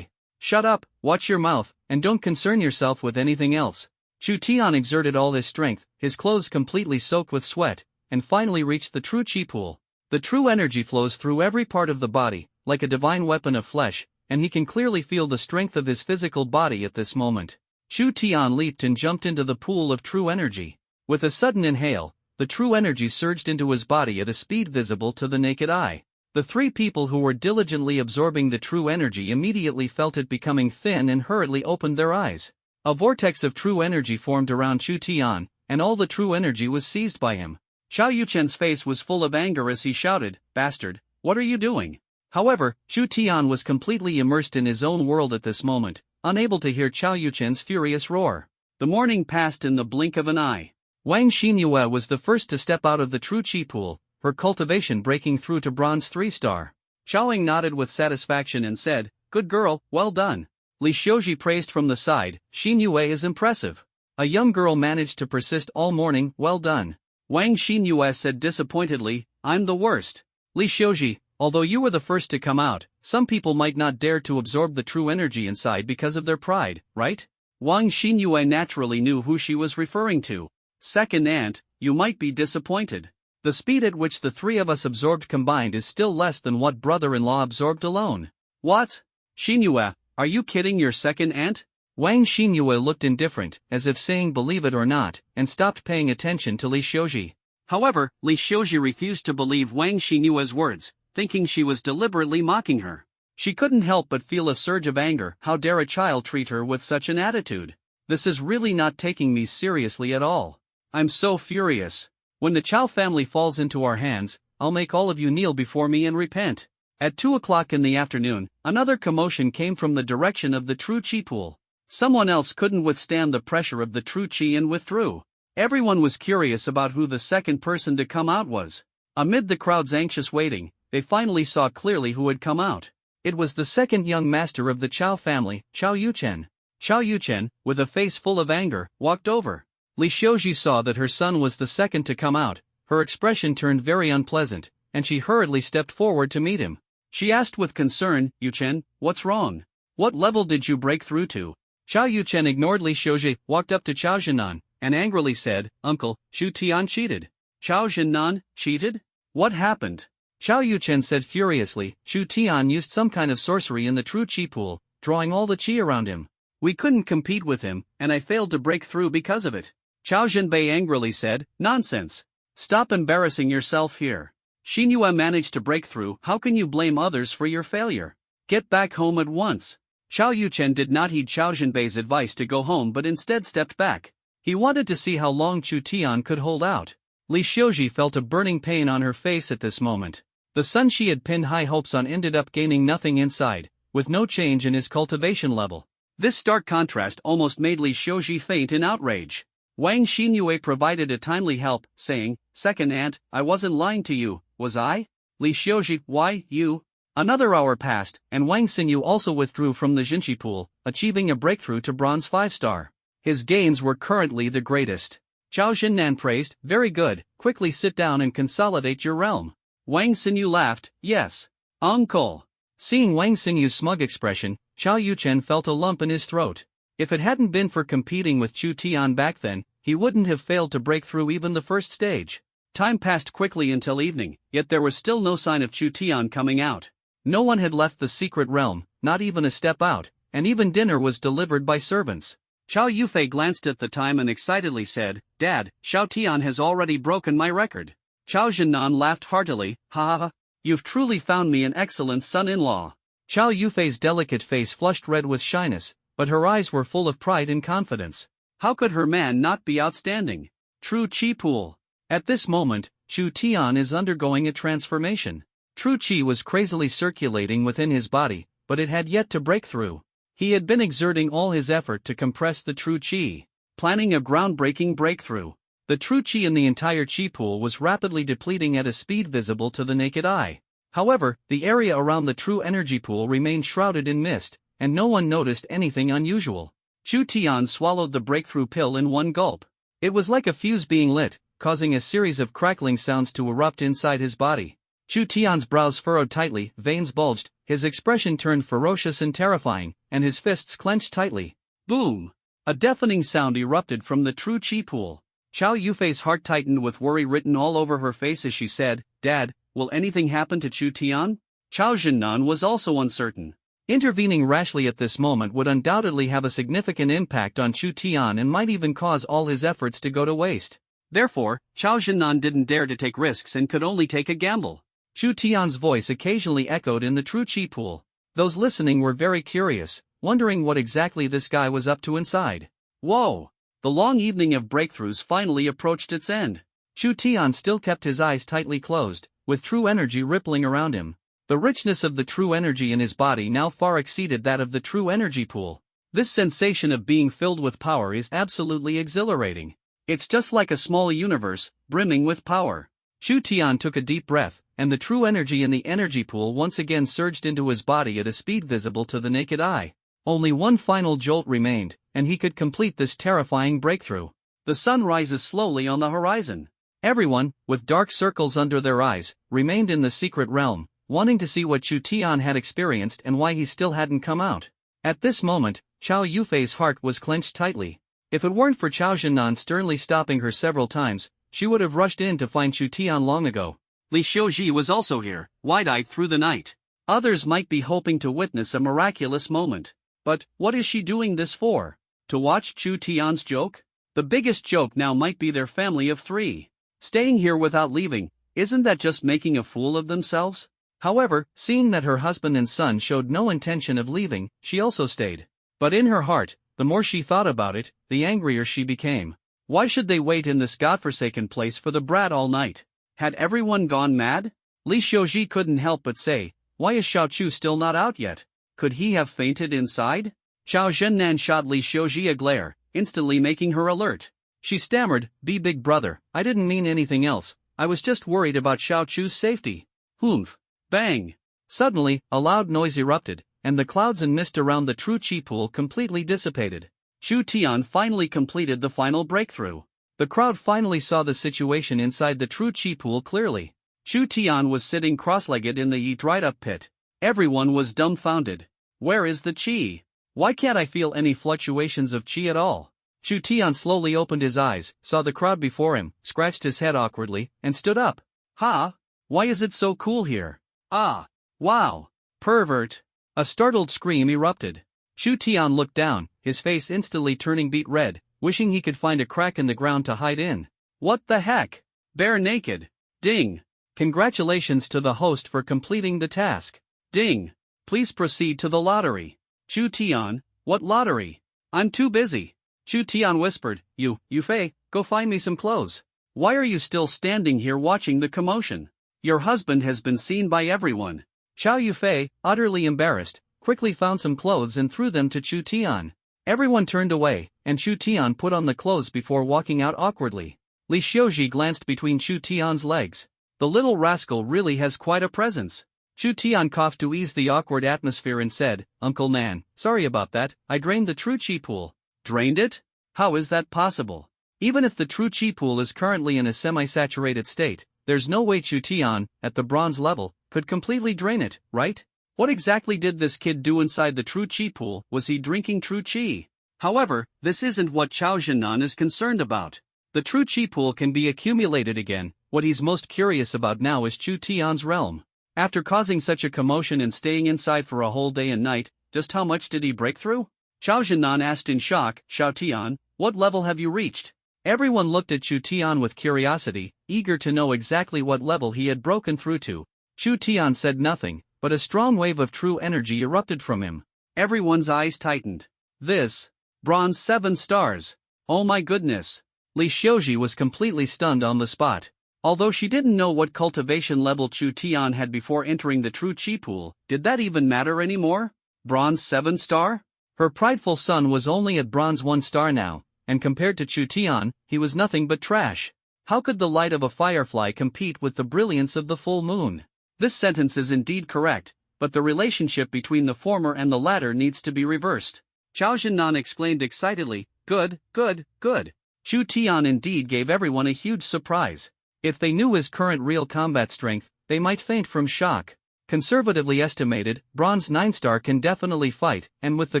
Shut up, watch your mouth, and don't concern yourself with anything else. Chu Tian exerted all his strength, his clothes completely soaked with sweat, and finally reached the true Chi Pool. The true energy flows through every part of the body, like a divine weapon of flesh, and he can clearly feel the strength of his physical body at this moment. Chu Tian leaped and jumped into the pool of true energy. With a sudden inhale, the true energy surged into his body at a speed visible to the naked eye. The three people who were diligently absorbing the true energy immediately felt it becoming thin and hurriedly opened their eyes. A vortex of true energy formed around Chu Tian, and all the true energy was seized by him. Xiao Yuchen's face was full of anger as he shouted, Bastard, what are you doing? However, Chu Tian was completely immersed in his own world at this moment, unable to hear Xiao Yuchen's furious roar. The morning passed in the blink of an eye. Wang Xinyue was the first to step out of the true Chi Pool, her cultivation breaking through to bronze 3-star. Xiaoying nodded with satisfaction and said, Good girl, well done. Li Xiuji praised from the side, Xinyue is impressive. A young girl managed to persist all morning, well done. Wang Xinyue said disappointedly, I'm the worst. Li Xiuji, although you were the first to come out, some people might not dare to absorb the true energy inside because of their pride, right? Wang Xinyue naturally knew who she was referring to. Second aunt, you might be disappointed. The speed at which the three of us absorbed combined is still less than what brother-in-law absorbed alone. What? Xinyue, are you kidding your second aunt? Wang Xinyue looked indifferent, as if saying believe it or not, and stopped paying attention to Li Xiuji. However, Li Xiuji refused to believe Wang Xinyue's words, thinking she was deliberately mocking her. She couldn't help but feel a surge of anger. How dare a child treat her with such an attitude? This is really not taking me seriously at all. I'm so furious. When the Chao family falls into our hands, I'll make all of you kneel before me and repent. At 2 o'clock in the afternoon, another commotion came from the direction of the true Chi Pool. Someone else couldn't withstand the pressure of the true Chi and withdrew. Everyone was curious about who the second person to come out was. Amid the crowd's anxious waiting, they finally saw clearly who had come out. It was the second young master of the Chao family, Xiao Yuchen. Xiao Yuchen, with a face full of anger, walked over. Li Xiuji saw that her son was the second to come out. Her expression turned very unpleasant, and she hurriedly stepped forward to meet him. She asked with concern, Yuchen, what's wrong? What level did you break through to? Xiao Yuchen ignored Li Xiuji, walked up to Xiao Zhennan, and angrily said, Uncle, Chu Tian cheated. Xiao Zhennan, cheated? What happened? Xiao Yuchen said furiously, Chu Tian used some kind of sorcery in the true Chi Pool, drawing all the Chi around him. We couldn't compete with him, and I failed to break through because of it. Xiao Zhenbei angrily said, Nonsense. Stop embarrassing yourself here. Xinyue managed to break through, how can you blame others for your failure? Get back home at once. Xiao Yuchen did not heed Xiao Zhenbei's advice to go home but instead stepped back. He wanted to see how long Chu Tian could hold out. Li Xiuji felt a burning pain on her face at this moment. The son she had pinned high hopes on ended up gaining nothing inside, with no change in his cultivation level. This stark contrast almost made Li Xiuji faint in outrage. Wang Xinyue provided a timely help, saying, Second aunt, I wasn't lying to you, was I? Li Xiuji, why, you? Another hour passed, and Wang Xinyu also withdrew from the Jinchi Pool, achieving a breakthrough to bronze 5-star. His gains were currently the greatest. Zhao Xinnan praised, Very good, quickly sit down and consolidate your realm. Wang Xinyu laughed, Yes. Uncle. Seeing Wang Xinyu's smug expression, Xiao Yuchen felt a lump in his throat. If it hadn't been for competing with Chu Tian back then, he wouldn't have failed to break through even the first stage. Time passed quickly until evening, yet there was still no sign of Chu Tian coming out. No one had left the secret realm, not even a step out, and even dinner was delivered by servants. Xiao Yufei glanced at the time and excitedly said, Dad, Xiao Tian has already broken my record. Xiao Zhennan laughed heartily, Ha ha ha, you've truly found me an excellent son-in-law. Chow Yufei's delicate face flushed red with shyness, but her eyes were full of pride and confidence. How could her man not be outstanding? True Qi Pool. At this moment, Chu Tian is undergoing a transformation. True Qi was crazily circulating within his body, but it had yet to break through. He had been exerting all his effort to compress the true Qi, planning a groundbreaking breakthrough. The true Qi in the entire Qi pool was rapidly depleting at a speed visible to the naked eye. However, the area around the true energy pool remained shrouded in mist, and no one noticed anything unusual. Chu Tian swallowed the breakthrough pill in one gulp. It was like a fuse being lit, causing a series of crackling sounds to erupt inside his body. Chu Tian's brows furrowed tightly, veins bulged, his expression turned ferocious and terrifying, and his fists clenched tightly. Boom! A deafening sound erupted from the true Qi pool. Chow Yufei's heart tightened with worry written all over her face as she said, "Dad, will anything happen to Chu Tian?" Chao Zhennan was also uncertain. Intervening rashly at this moment would undoubtedly have a significant impact on Chu Tian and might even cause all his efforts to go to waste. Therefore, Chao Zhennan didn't dare to take risks and could only take a gamble. Chu Tian's voice occasionally echoed in the true Qi pool. Those listening were very curious, wondering what exactly this guy was up to inside. Whoa! The long evening of breakthroughs finally approached its end. Chu Tian still kept his eyes tightly closed, with true energy rippling around him. The richness of the true energy in his body now far exceeded that of the true energy pool. This sensation of being filled with power is absolutely exhilarating. It's just like a small universe, brimming with power. Chu Tian took a deep breath, and the true energy in the energy pool once again surged into his body at a speed visible to the naked eye. Only one final jolt remained, and he could complete this terrifying breakthrough. The sun rises slowly on the horizon. Everyone, with dark circles under their eyes, remained in the secret realm, wanting to see what Chu Tian had experienced and why he still hadn't come out. At this moment, Chow Yufei's heart was clenched tightly. If it weren't for Chao Zhennan sternly stopping her several times, she would have rushed in to find Chu Tian long ago. Li Xiuji was also here, wide-eyed through the night. Others might be hoping to witness a miraculous moment. But, what is she doing this for? To watch Chu Tian's joke? The biggest joke now might be their family of 3. Staying here without leaving, isn't that just making a fool of themselves? However, seeing that her husband and son showed no intention of leaving, she also stayed. But in her heart, the more she thought about it, the angrier she became. Why should they wait in this godforsaken place for the brat all night? Had everyone gone mad? Li Xiuji couldn't help but say, why is Xiao Chu still not out yet? Could he have fainted inside? Chao Zhennan shot Li Xiuji a glare, instantly making her alert. She stammered, big brother, I didn't mean anything else, I was just worried about Xiao Chu's safety. Humph. Bang! Suddenly, a loud noise erupted, and the clouds and mist around the true Qi pool completely dissipated. Chu Tian finally completed the final breakthrough. The crowd finally saw the situation inside the true Qi pool clearly. Chu Tian was sitting cross-legged in the dried-up pit. Everyone was dumbfounded. Where is the Qi? Why can't I feel any fluctuations of Qi at all? Chu Tian slowly opened his eyes, saw the crowd before him, scratched his head awkwardly, and stood up. Ha! Why is it so cool here? Ah! Wow! Pervert! A startled scream erupted. Chu Tian looked down, his face instantly turning beet red, wishing he could find a crack in the ground to hide in. What the heck? Bare naked! Ding! Congratulations to the host for completing the task. Ding! Please proceed to the lottery. Chu Tian, what lottery? I'm too busy. Chu Tian whispered, Yufei, go find me some clothes. Why are you still standing here watching the commotion? Your husband has been seen by everyone. Chow Yufei, utterly embarrassed, quickly found some clothes and threw them to Chu Tian. Everyone turned away, and Chu Tian put on the clothes before walking out awkwardly. Li Xiuji glanced between Chu Tian's legs. The little rascal really has quite a presence. Chu Tian coughed to ease the awkward atmosphere and said, Uncle Nan, sorry about that, I drained the true Qi pool. Drained it? How is that possible? Even if the true Qi pool is currently in a semi-saturated state, there's no way Chu Tian, at the bronze level, could completely drain it, right? What exactly did this kid do inside the true Qi pool? Was he drinking true Qi? However, this isn't what Chao Zhennan is concerned about. The true Qi pool can be accumulated again. What he's most curious about now is Chu Tian's realm. After causing such a commotion and staying inside for a whole day and night, just how much did he break through? Chao Zhennan asked in shock, Xiao Tian, what level have you reached? Everyone looked at Chu Tian with curiosity, eager to know exactly what level he had broken through to. Chu Tian said nothing, but a strong wave of true energy erupted from him. Everyone's eyes tightened. This? Bronze 7 stars. Oh my goodness. Li Xiaoji was completely stunned on the spot. Although she didn't know what cultivation level Chu Tian had before entering the true Qi pool, did that even matter anymore? Bronze 7 star? Her prideful son was only at bronze 1 star now, and compared to Chu Tian, he was nothing but trash. How could the light of a firefly compete with the brilliance of the full moon? This sentence is indeed correct, but the relationship between the former and the latter needs to be reversed. Chao Zhennan exclaimed excitedly, good, good, good. Chu Tian indeed gave everyone a huge surprise. If they knew his current real combat strength, they might faint from shock. Conservatively estimated, bronze 9 star can definitely fight, and with the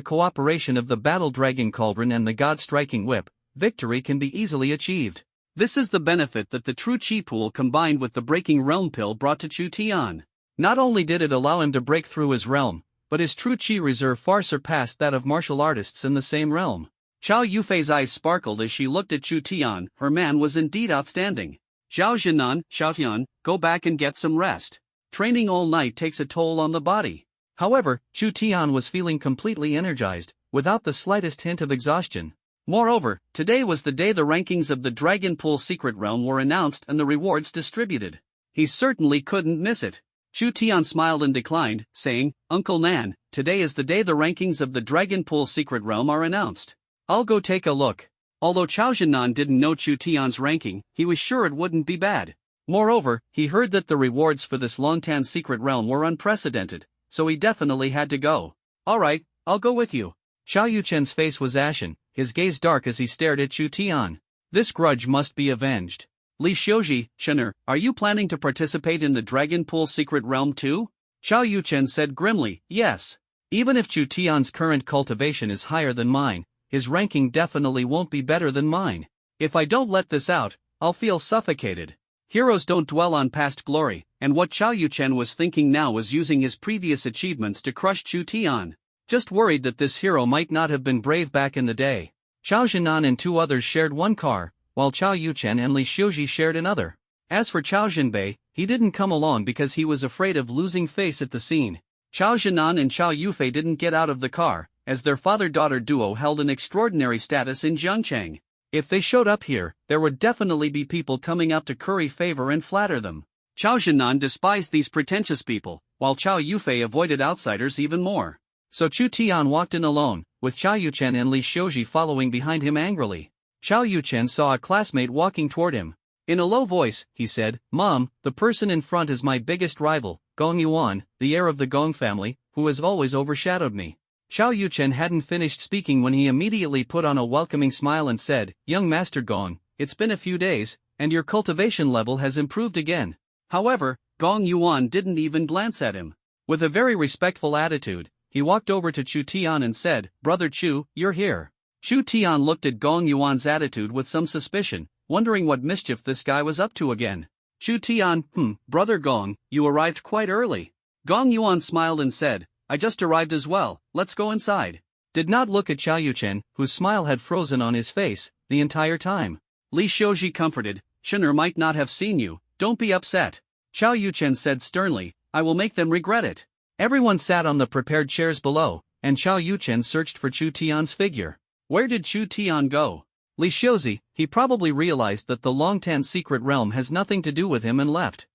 cooperation of the battle dragon cauldron and the god striking whip, victory can be easily achieved. This is the benefit that the true Qi pool combined with the breaking realm pill brought to Chu Tian. Not only did it allow him to break through his realm, but his true Qi reserve far surpassed that of martial artists in the same realm. Chao Yufei's eyes sparkled as she looked at Chu Tian. Her man was indeed outstanding. Zhao Zhennan, Xiaotian, go back and get some rest. Training all night takes a toll on the body. However, Chu Tian was feeling completely energized, without the slightest hint of exhaustion. Moreover, today was the day the rankings of the Dragon Pool Secret Realm were announced and the rewards distributed. He certainly couldn't miss it. Chu Tian smiled and declined, saying, Uncle Nan, today is the day the rankings of the Dragon Pool Secret Realm are announced. I'll go take a look. Although Chao Zhennan didn't know Chu Tian's ranking, he was sure it wouldn't be bad. Moreover, he heard that the rewards for this Longtan Secret Realm were unprecedented, so he definitely had to go. Alright, I'll go with you. Xiao Yuchen's face was ashen, his gaze dark as he stared at Chu Tian. This grudge must be avenged. Li Xiaoji, Shen'er, are you planning to participate in the Dragon Pool Secret Realm too? Xiao Yuchen said grimly, yes. Even if Chu Tian's current cultivation is higher than mine, his ranking definitely won't be better than mine. If I don't let this out, I'll feel suffocated. Heroes don't dwell on past glory, and what Xiao Yuchen was thinking now was using his previous achievements to crush Chu Tian. Just worried that this hero might not have been brave back in the day. Chao Zhennan and 2 others shared one car, while Chao Yuchen and Li Xiaoji shared another. As for Chao Zhenbei, he didn't come along because he was afraid of losing face at the scene. Chao Zhennan and Chao Yufei didn't get out of the car, as their father-daughter duo held an extraordinary status in Jiangcheng. If they showed up here, there would definitely be people coming out to curry favor and flatter them. Chao Zhennan despised these pretentious people, while Chao Yufei avoided outsiders even more. So Chu Tian walked in alone, with Chao Yuchen and Li Xiaoji following behind him angrily. Chao Yuchen saw a classmate walking toward him. In a low voice, he said, Mom, the person in front is my biggest rival, Gong Yuan, the heir of the Gong family, who has always overshadowed me. Chao Yuchen hadn't finished speaking when he immediately put on a welcoming smile and said, Young Master Gong, it's been a few days, and your cultivation level has improved again. However, Gong Yuan didn't even glance at him. With a very respectful attitude, he walked over to Chu Tian and said, Brother Chu, you're here. Chu Tian looked at Gong Yuan's attitude with some suspicion, wondering what mischief this guy was up to again. Chu Tian, Brother Gong, you arrived quite early. Gong Yuan smiled and said, I just arrived as well, let's go inside. Did not look at Chao Yuchen, whose smile had frozen on his face the entire time. Li Xiaoji comforted, Shen'er might not have seen you, don't be upset. Chao Yuchen said sternly, I will make them regret it. Everyone sat on the prepared chairs below, and Chao Yuchen searched for Chu Tian's figure. Where did Chu Tian go? Li Xiaozi, he probably realized that the Longtan Secret Realm has nothing to do with him and left.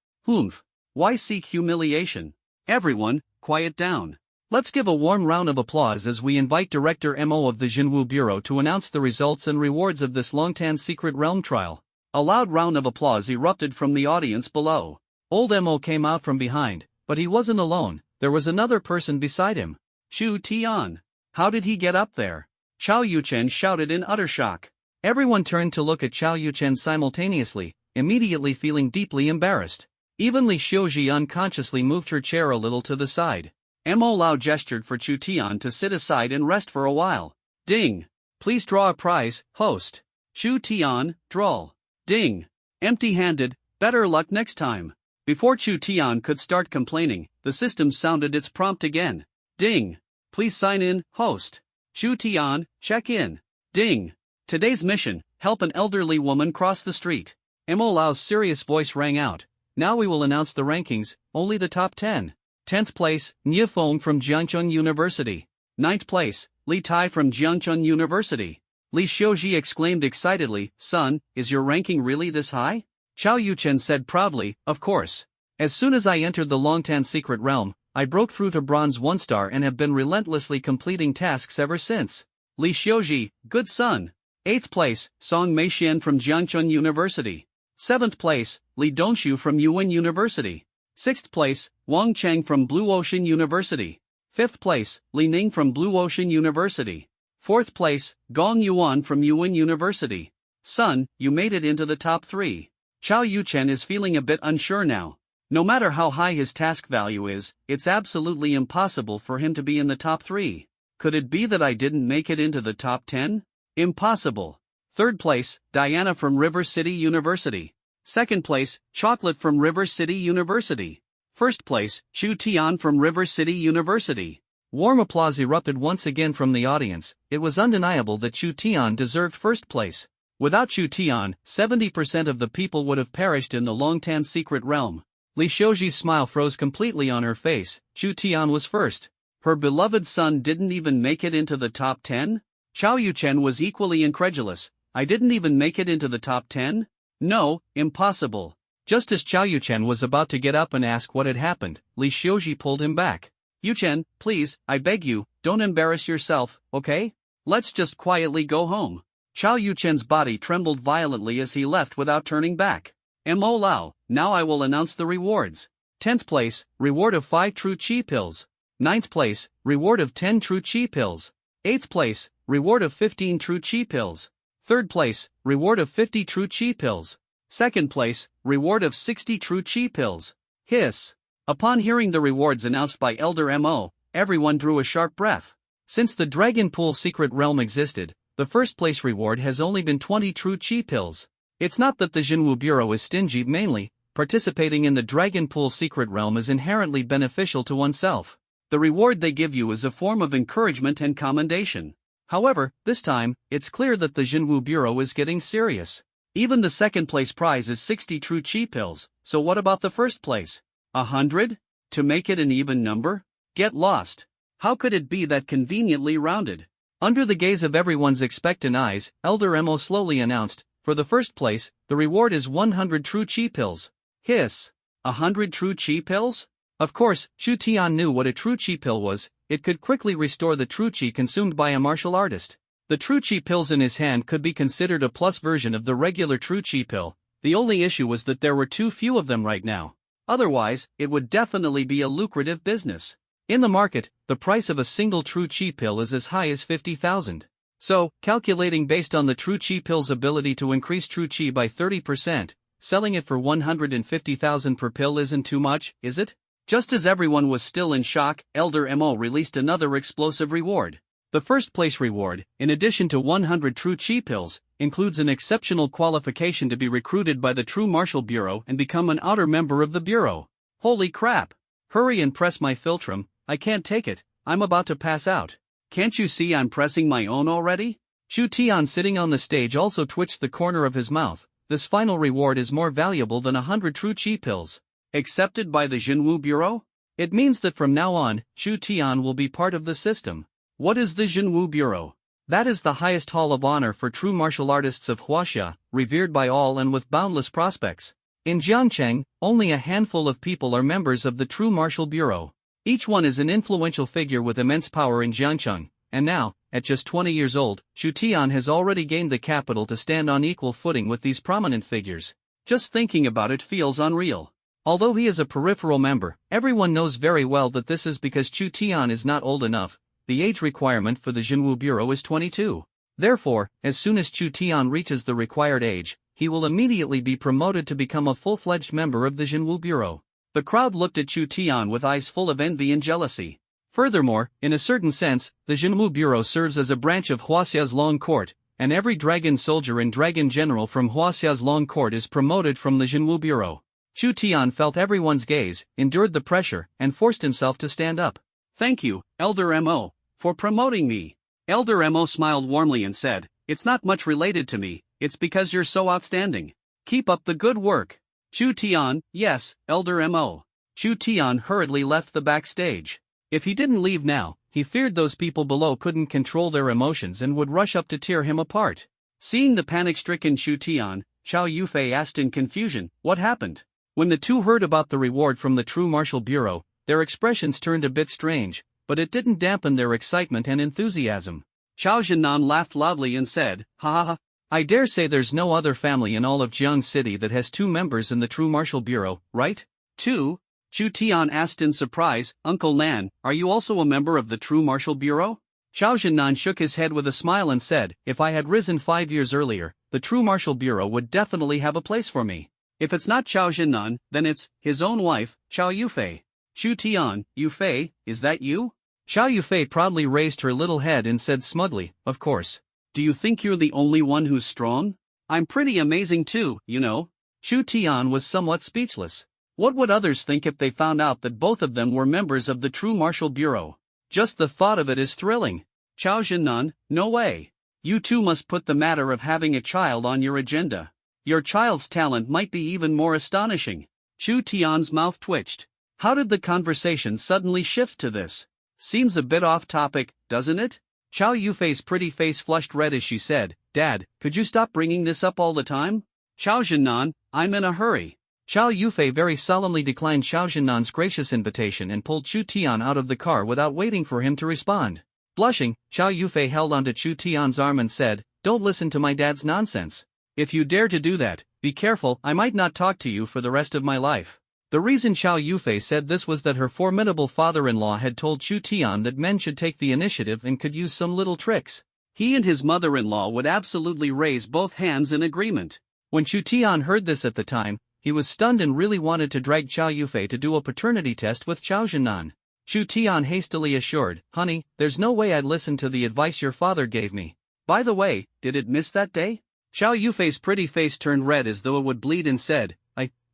Why seek humiliation? Everyone, quiet down. Let's give a warm round of applause as we invite Director Mo of the Jinwu Bureau to announce the results and rewards of this Longtan Secret Realm trial. A loud round of applause erupted from the audience below. Old Mo came out from behind, but he wasn't alone, there was another person beside him. Chu Tian. How did he get up there? Chao Yuchen shouted in utter shock. Everyone turned to look at Chao Yuchen simultaneously, immediately feeling deeply embarrassed. Even Li Xiaoji unconsciously moved her chair a little to the side. Mo Lao gestured for Chu Tian to sit aside and rest for a while. Ding. Please draw a prize, host. Chu Tian, draw. Ding. Empty-handed, better luck next time. Before Chu Tian could start complaining, the system sounded its prompt again. Ding. Please sign in, host. Chu Tian, check in. Ding. Today's mission, help an elderly woman cross the street. Mo Lao's serious voice rang out. Now we will announce the rankings, only the top 10. 10th place, Nye Fong from Jiangcheng University. 9th place, Li Tai from Jiangcheng University. Li Xiuji exclaimed excitedly, "Son, is your ranking really this high?" Chao Yuchen said proudly, "Of course. As soon as I entered the Longtan secret realm, I broke through to bronze 1 star and have been relentlessly completing tasks ever since." Li Xiuji, good son. 8th place, Song Meixian from Jiangcheng University. 7th place, Li Dongshu from Yuan University. 6th place, Wang Cheng from Blue Ocean University. 5th place, Li Ning from Blue Ocean University. 4th place, Gong Yuan from Yuan University. Son, you made it into the top 3. Chao Yuchen is feeling a bit unsure now. No matter how high his task value is, it's absolutely impossible for him to be in the top 3. Could it be that I didn't make it into the top 10? Impossible. 3rd place, Diana from River City University. 2nd place, Chocolate from River City University. 1st place, Chu Tian from River City University. Warm applause erupted once again from the audience. It was undeniable that Chu Tian deserved 1st place. Without Chu Tian, 70% of the people would have perished in the Longtan secret realm. Li Xiuji's smile froze completely on her face. Chu Tian was 1st. Her beloved son didn't even make it into the top 10? Chao Yuchen was equally incredulous. I didn't even make it into the top 10? No, impossible. Just as Chao Yuchen was about to get up and ask what had happened, Li Xiuji pulled him back. Yuchen, please, I beg you, don't embarrass yourself, okay? Let's just quietly go home. Chao Yuchen's body trembled violently as he left without turning back. Mo Lao, now I will announce the rewards. 10th place, reward of 5 true chi pills. 9th place, reward of 10 true chi pills. 8th place, reward of 15 true chi pills. 3rd place, reward of 50 true chi pills. 2nd place, reward of 60 true chi pills. Hiss. Upon hearing the rewards announced by Elder Mo, everyone drew a sharp breath. Since the Dragon Pool secret realm existed, the 1st place reward has only been 20 true chi pills. It's not that the Jinwu Bureau is stingy, mainly, participating in the Dragon Pool secret realm is inherently beneficial to oneself. The reward they give you is a form of encouragement and commendation. However, this time, it's clear that the Jinwu Bureau is getting serious. Even the 2nd place prize is 60 true chi pills, so what about the 1st place? 100? To make it an even number? Get lost. How could it be that conveniently rounded? Under the gaze of everyone's expectant eyes, Elder Mo slowly announced, for the 1st place, the reward is 100 true chi pills. Hiss. 100 true chi pills? Of course, Chu Tian knew what a true chi pill was. It could quickly restore the true chi consumed by a martial artist. The true chi pills in his hand could be considered a plus version of the regular true chi pill. The only issue was that there were too few of them right now. Otherwise, it would definitely be a lucrative business. In the market, the price of a single true chi pill is as high as 50,000. So, calculating based on the true chi pill's ability to increase true chi by 30%, selling it for 150,000 per pill isn't too much, is it? Just as everyone was still in shock, Elder Mo released another explosive reward. The 1st place reward, in addition to 100 true chi pills, includes an exceptional qualification to be recruited by the True Martial Bureau and become an outer member of the Bureau. Holy crap! Hurry and press my philtrum, I can't take it, I'm about to pass out. Can't you see I'm pressing my own already? Chu Tian sitting on the stage also twitched the corner of his mouth. This final reward is more valuable than 100 true chi pills. Accepted by the Jinwu Bureau? It means that from now on, Chu Tian will be part of the system. What is the Jinwu Bureau? That is the highest hall of honor for true martial artists of Huaxia, revered by all and with boundless prospects. In Jiangcheng, only a handful of people are members of the True Martial Bureau. Each one is an influential figure with immense power in Jiangcheng, and now, at just 20 years old, Chu Tian has already gained the capital to stand on equal footing with these prominent figures. Just thinking about it feels unreal. Although he is a peripheral member, everyone knows very well that this is because Chu Tian is not old enough. The age requirement for the Jinwu Bureau is 22. Therefore, as soon as Chu Tian reaches the required age, he will immediately be promoted to become a full-fledged member of the Jinwu Bureau. The crowd looked at Chu Tian with eyes full of envy and jealousy. Furthermore, in a certain sense, the Jinwu Bureau serves as a branch of Huaxia's Long Court, and every dragon soldier and dragon general from Huaxia's Long Court is promoted from the Jinwu Bureau. Chu Tian felt everyone's gaze, endured the pressure, and forced himself to stand up. Thank you, Elder Mo, for promoting me. Elder Mo smiled warmly and said, it's not much related to me, it's because you're so outstanding. Keep up the good work. Chu Tian, yes, Elder Mo. Chu Tian hurriedly left the backstage. If he didn't leave now, he feared those people below couldn't control their emotions and would rush up to tear him apart. Seeing the panic-stricken Chu Tian, Chow Yufei asked in confusion, "What happened?" When the two heard about the reward from the True Martial Bureau, their expressions turned a bit strange, but it didn't dampen their excitement and enthusiasm. Chao Zhennan laughed loudly and said, "Ha ha ha. I dare say there's no other family in all of Jiang City that has 2 members in the True Martial Bureau, right?" "2?" Chu Tian asked in surprise. "Uncle Nan, are you also a member of the True Martial Bureau?" Chao Zhennan shook his head with a smile and said, "If I had risen 5 years earlier, the True Martial Bureau would definitely have a place for me. If it's not Chao Zhennan, then it's his own wife, Chao Yufei." "Chu Tian, Yufei, is that you?" Chao Yufei proudly raised her little head and said smugly, "Of course. Do you think you're the only one who's strong? I'm pretty amazing too, you know." Chu Tian was somewhat speechless. What would others think if they found out that both of them were members of the True Martial Bureau? Just the thought of it is thrilling. Chao Zhennan, no way. You two must put the matter of having a child on your agenda. Your child's talent might be even more astonishing. Chu Tian's mouth twitched. How did the conversation suddenly shift to this? Seems a bit off topic, doesn't it? Chao Yufei's pretty face flushed red as she said, "Dad, could you stop bringing this up all the time?" "Chao Zhennan, I'm in a hurry." Chao Yufei very solemnly declined Chao Zhennan's gracious invitation and pulled Chu Tian out of the car without waiting for him to respond. Blushing, Chao Yufei held onto Chu Tian's arm and said, "Don't listen to my dad's nonsense. If you dare to do that, be careful, I might not talk to you for the rest of my life." The reason Chao Yufei said this was that her formidable father-in-law had told Chu Tian that men should take the initiative and could use some little tricks. He and his mother-in-law would absolutely raise both hands in agreement. When Chu Tian heard this at the time, he was stunned and really wanted to drag Chao Yufei to do a paternity test with Chao Zhennan. Chu Tian hastily assured, "Honey, there's no way I'd listen to the advice your father gave me. By the way, did it miss that day?" Chao Yufei's pretty face turned red as though it would bleed and said,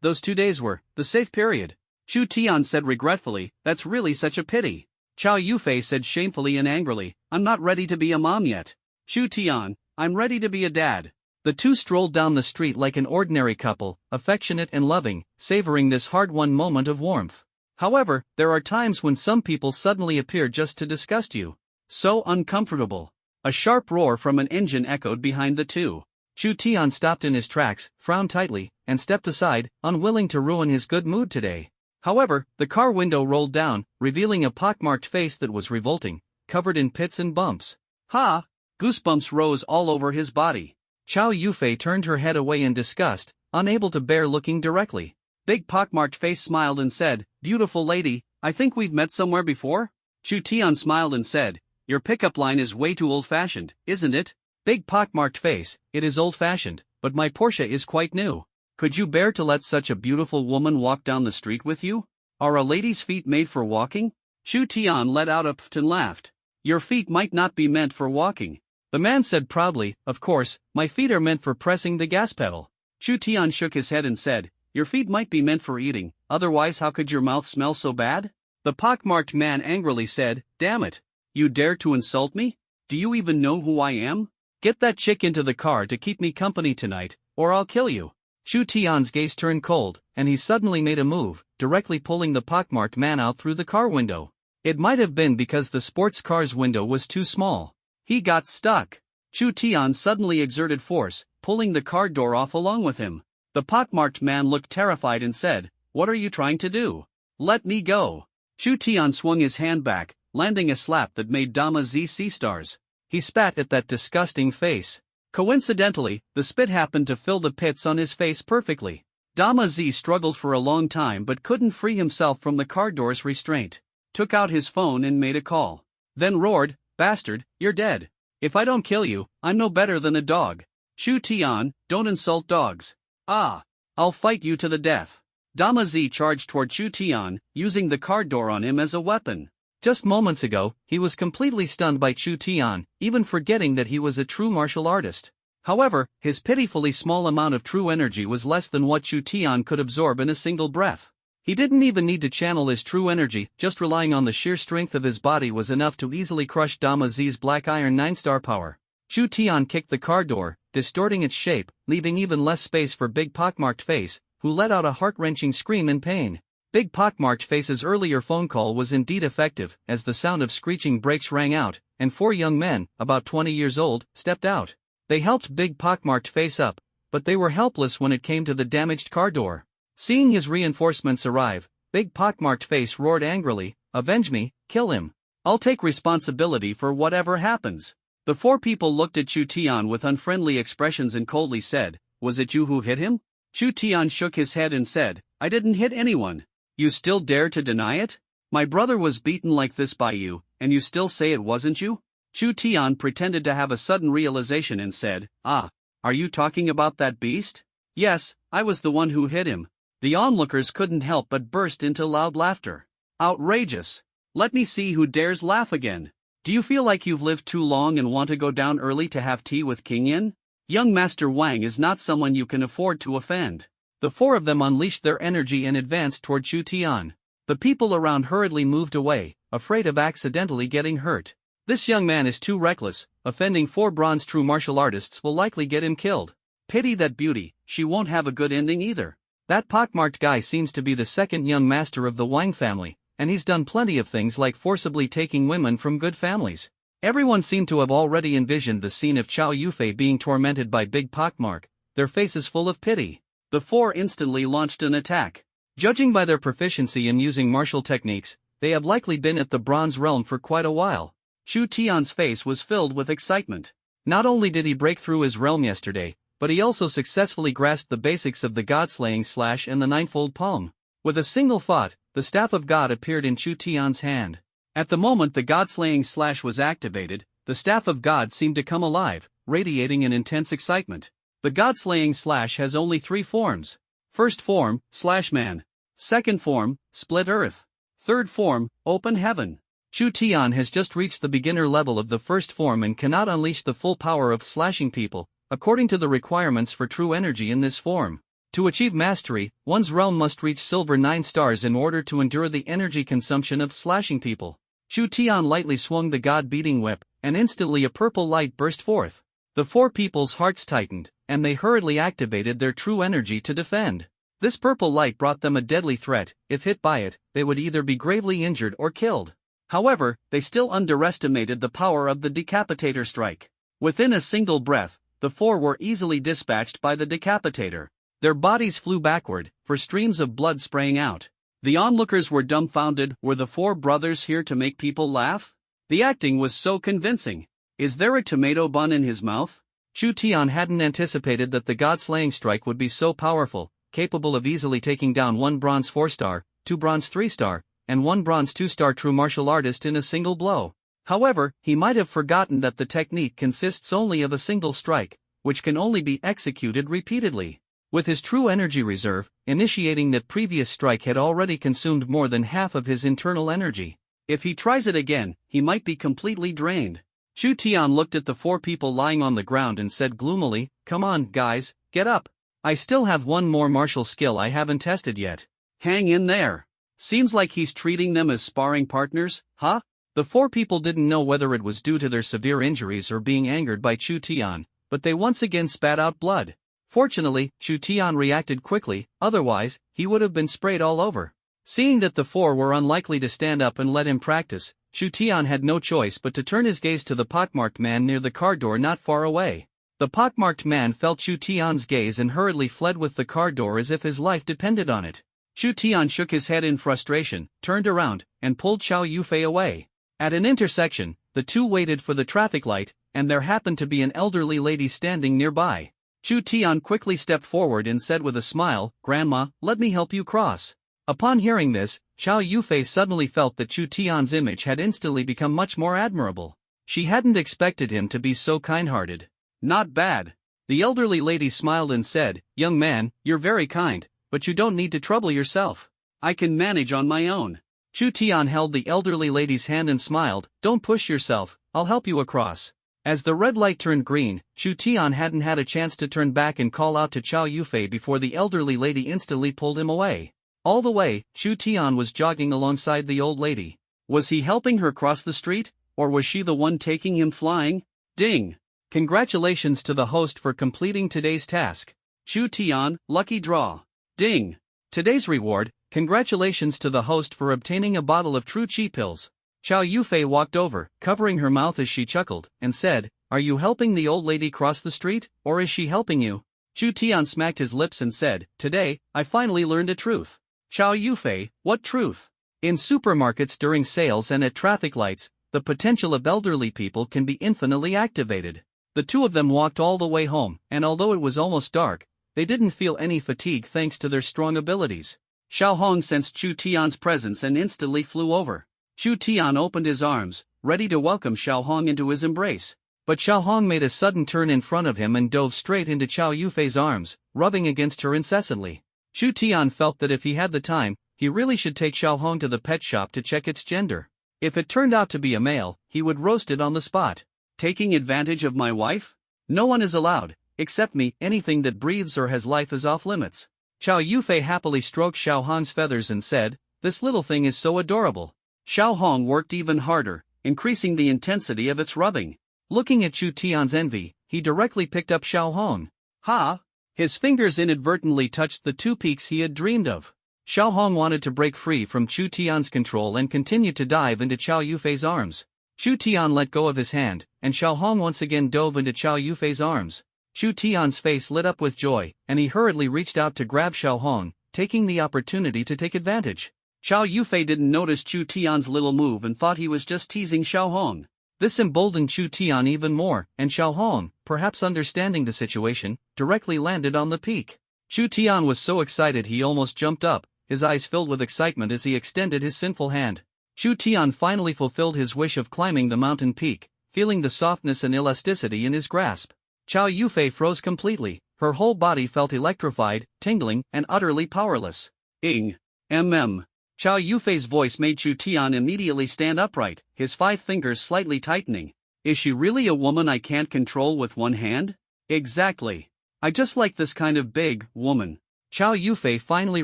Those 2 days were the safe period." Chu Tian said regretfully, "That's really such a pity." Chao Yufei said shamefully and angrily, "I'm not ready to be a mom yet." "Chu Tian, I'm ready to be a dad." The two strolled down the street like an ordinary couple, affectionate and loving, savoring this hard-won moment of warmth. However, there are times when some people suddenly appear just to disgust you. So uncomfortable. A sharp roar from an engine echoed behind the two. Chu Tian stopped in his tracks, frowned tightly, and stepped aside, unwilling to ruin his good mood today. However, the car window rolled down, revealing a pockmarked face that was revolting, covered in pits and bumps. "Ha!" Goosebumps rose all over his body. Chao Yufei turned her head away in disgust, unable to bear looking directly. Big pockmarked face smiled and said, "Beautiful lady, I think we've met somewhere before?" Chu Tian smiled and said, "Your pickup line is way too old-fashioned, isn't it?" Big pockmarked face, "It is old-fashioned, but my Porsche is quite new. Could you bear to let such a beautiful woman walk down the street with you? Are a lady's feet made for walking?" Chu Tian let out a pft and laughed. "Your feet might not be meant for walking." The man said proudly, "Of course, my feet are meant for pressing the gas pedal." Chu Tian shook his head and said, "Your feet might be meant for eating, otherwise how could your mouth smell so bad?" The pockmarked man angrily said, "Damn it. You dare to insult me? Do you even know who I am? Get that chick into the car to keep me company tonight, or I'll kill you." Chu Tian's gaze turned cold, and he suddenly made a move, directly pulling the pockmarked man out through the car window. It might have been because the sports car's window was too small. He got stuck. Chu Tian suddenly exerted force, pulling the car door off along with him. The pockmarked man looked terrified and said, "What are you trying to do? Let me go." Chu Tian swung his hand back, landing a slap that made Dama Z see stars. He spat at that disgusting face. Coincidentally, the spit happened to fill the pits on his face perfectly. Dama Z struggled for a long time but couldn't free himself from the car door's restraint. Took out his phone and made a call. Then roared, "Bastard, you're dead. If I don't kill you, I'm no better than a dog. Chu Tian, don't insult dogs. Ah, I'll fight you to the death." Dama Z charged toward Chu Tian, using the car door on him as a weapon. Just moments ago, he was completely stunned by Chu Tian, even forgetting that he was a true martial artist. However, his pitifully small amount of true energy was less than what Chu Tian could absorb in a single breath. He didn't even need to channel his true energy, just relying on the sheer strength of his body was enough to easily crush Dama Z's black iron 9-star power. Chu Tian kicked the car door, distorting its shape, leaving even less space for Big Pockmarked Face, who let out a heart-wrenching scream in pain. Big Pockmarked Face's earlier phone call was indeed effective, as the sound of screeching brakes rang out, and 4 young men, about 20 years old, stepped out. They helped Big Pockmarked Face up, but they were helpless when it came to the damaged car door. Seeing his reinforcements arrive, Big Pockmarked Face roared angrily, "Avenge me, kill him. I'll take responsibility for whatever happens." The 4 people looked at Chu Tian with unfriendly expressions and coldly said, "Was it you who hit him?" Chu Tian shook his head and said, "I didn't hit anyone." "You still dare to deny it? My brother was beaten like this by you, and you still say it wasn't you?" Chu Tian pretended to have a sudden realization and said, "Ah, are you talking about that beast? Yes, I was the one who hit him." The onlookers couldn't help but burst into loud laughter. "Outrageous! Let me see who dares laugh again. Do you feel like you've lived too long and want to go down early to have tea with King Yin? Young Master Wang is not someone you can afford to offend." The 4 of them unleashed their energy and advanced toward Chu Tian. The people around hurriedly moved away, afraid of accidentally getting hurt. "This young man is too reckless, offending 4 bronze true martial artists will likely get him killed. Pity that beauty, she won't have a good ending either. That pockmarked guy seems to be the second young master of the Wang family, and he's done plenty of things like forcibly taking women from good families." Everyone seemed to have already envisioned the scene of Chow Yufei being tormented by Big Pockmark, their faces full of pity. The 4 instantly launched an attack. Judging by their proficiency in using martial techniques, they have likely been at the bronze realm for quite a while. Chu Tian's face was filled with excitement. Not only did he break through his realm yesterday, but he also successfully grasped the basics of the God-slaying slash and the ninefold palm. With a single thought, the Staff of God appeared in Chu Tian's hand. At the moment the God-slaying slash was activated, the Staff of God seemed to come alive, radiating an intense excitement. The God-slaying slash has only 3 forms. First form, Slashman. Second form, Split Earth. Third form, Open Heaven. Chu Tian has just reached the beginner level of the first form and cannot unleash the full power of slashing people, according to the requirements for true energy in this form. To achieve mastery, one's realm must reach silver 9 stars in order to endure the energy consumption of slashing people. Chu Tian lightly swung the God-beating whip, and instantly a purple light burst forth. The 4 people's hearts tightened, and they hurriedly activated their true energy to defend. This purple light brought them a deadly threat. If hit by it, they would either be gravely injured or killed. However, they still underestimated the power of the Decapitator strike. Within a single breath, the 4 were easily dispatched by the Decapitator. Their bodies flew backward, for streams of blood spraying out. The onlookers were dumbfounded. Were the 4 brothers here to make people laugh? The acting was so convincing. Is there a tomato bun in his mouth? Chu Tian hadn't anticipated that the God-slaying strike would be so powerful, capable of easily taking down 1 bronze 4-star, 2 bronze 3-star, and 1 bronze 2-star true martial artist in a single blow. However, he might have forgotten that the technique consists only of a single strike, which can only be executed repeatedly. With his true energy reserve, initiating that previous strike had already consumed more than half of his internal energy. If he tries it again, he might be completely drained. Chu Tian looked at the 4 people lying on the ground and said gloomily, "Come on, guys, get up. I still have 1 more martial skill I haven't tested yet. Hang in there." Seems like he's treating them as sparring partners, huh? The 4 people didn't know whether it was due to their severe injuries or being angered by Chu Tian, but they once again spat out blood. Fortunately, Chu Tian reacted quickly, otherwise, he would have been sprayed all over. Seeing that the 4 were unlikely to stand up and let him practice, Chu Tian had no choice but to turn his gaze to the pockmarked man near the car door not far away. The pockmarked man felt Chu Tian's gaze and hurriedly fled with the car door as if his life depended on it. Chu Tian shook his head in frustration, turned around, and pulled Chow Yufei away. At an intersection, the 2 waited for the traffic light, and there happened to be an elderly lady standing nearby. Chu Tian quickly stepped forward and said with a smile, "Grandma, let me help you cross." Upon hearing this, Chow Yufei suddenly felt that Chu Tian's image had instantly become much more admirable. She hadn't expected him to be so kind-hearted. "Not bad." The elderly lady smiled and said, "Young man, you're very kind, but you don't need to trouble yourself. I can manage on my own." Chu Tian held the elderly lady's hand and smiled, "Don't push yourself, I'll help you across." As the red light turned green, Chu Tian hadn't had a chance to turn back and call out to Chow Yufei before the elderly lady instantly pulled him away. All the way, Chu Tian was jogging alongside the old lady. Was he helping her cross the street, or was she the one taking him flying? Ding! Congratulations to the host for completing today's task. Chu Tian, lucky draw. Ding! Today's reward, Congratulations to the host for obtaining a bottle of true chi pills. Chow Yufei walked over, covering her mouth as she chuckled, and said, "Are you helping the old lady cross the street, or is she helping you?" Chu Tian smacked his lips and said, "Today, I finally learned a truth." Chow Yufei, what truth? In supermarkets during sales and at traffic lights, the potential of elderly people can be infinitely activated. The two of them walked all the way home, and although it was almost dark, they didn't feel any fatigue thanks to their strong abilities. Xiao Hong sensed Chu Tian's presence and instantly flew over. Chu Tian opened his arms, ready to welcome Xiao Hong into his embrace. But Xiao Hong made a sudden turn in front of him and dove straight into Chow Yufei's arms, rubbing against her incessantly. Chu Tian felt that if he had the time, he really should take Xiao Hong to the pet shop to check its gender. If it turned out to be a male, he would roast it on the spot. Taking advantage of my wife? No one is allowed, except me. Anything that breathes or has life is off limits. Chow Yufei happily stroked Xiao Hong's feathers and said, "This little thing is so adorable." Xiao Hong worked even harder, increasing the intensity of its rubbing. Looking at Chu Tian's envy, he directly picked up Xiao Hong. Ha! His fingers inadvertently touched the two peaks he had dreamed of. Xiao Hong wanted to break free from Chu Tian's control and continued to dive into Chow Yufei's arms. Chu Tian let go of his hand, and Xiao Hong once again dove into Chow Yufei's arms. Chu Tian's face lit up with joy, and he hurriedly reached out to grab Xiao Hong, taking the opportunity to take advantage. Chow Yufei didn't notice Chu Tian's little move and thought he was just teasing Xiao Hong. This emboldened Chu Tian even more, and Xiao Hong, perhaps understanding the situation, directly landed on the peak. Chu Tian was so excited he almost jumped up, his eyes filled with excitement as he extended his sinful hand. Chu Tian finally fulfilled his wish of climbing the mountain peak, feeling the softness and elasticity in his grasp. Chow Yufei froze completely, her whole body felt electrified, tingling, and utterly powerless. Ing. Chow Yufei's voice made Chu Tian immediately stand upright, his 5 fingers slightly tightening. Is she really a woman I can't control with one hand? Exactly. I just like this kind of big woman. Chow Yufei finally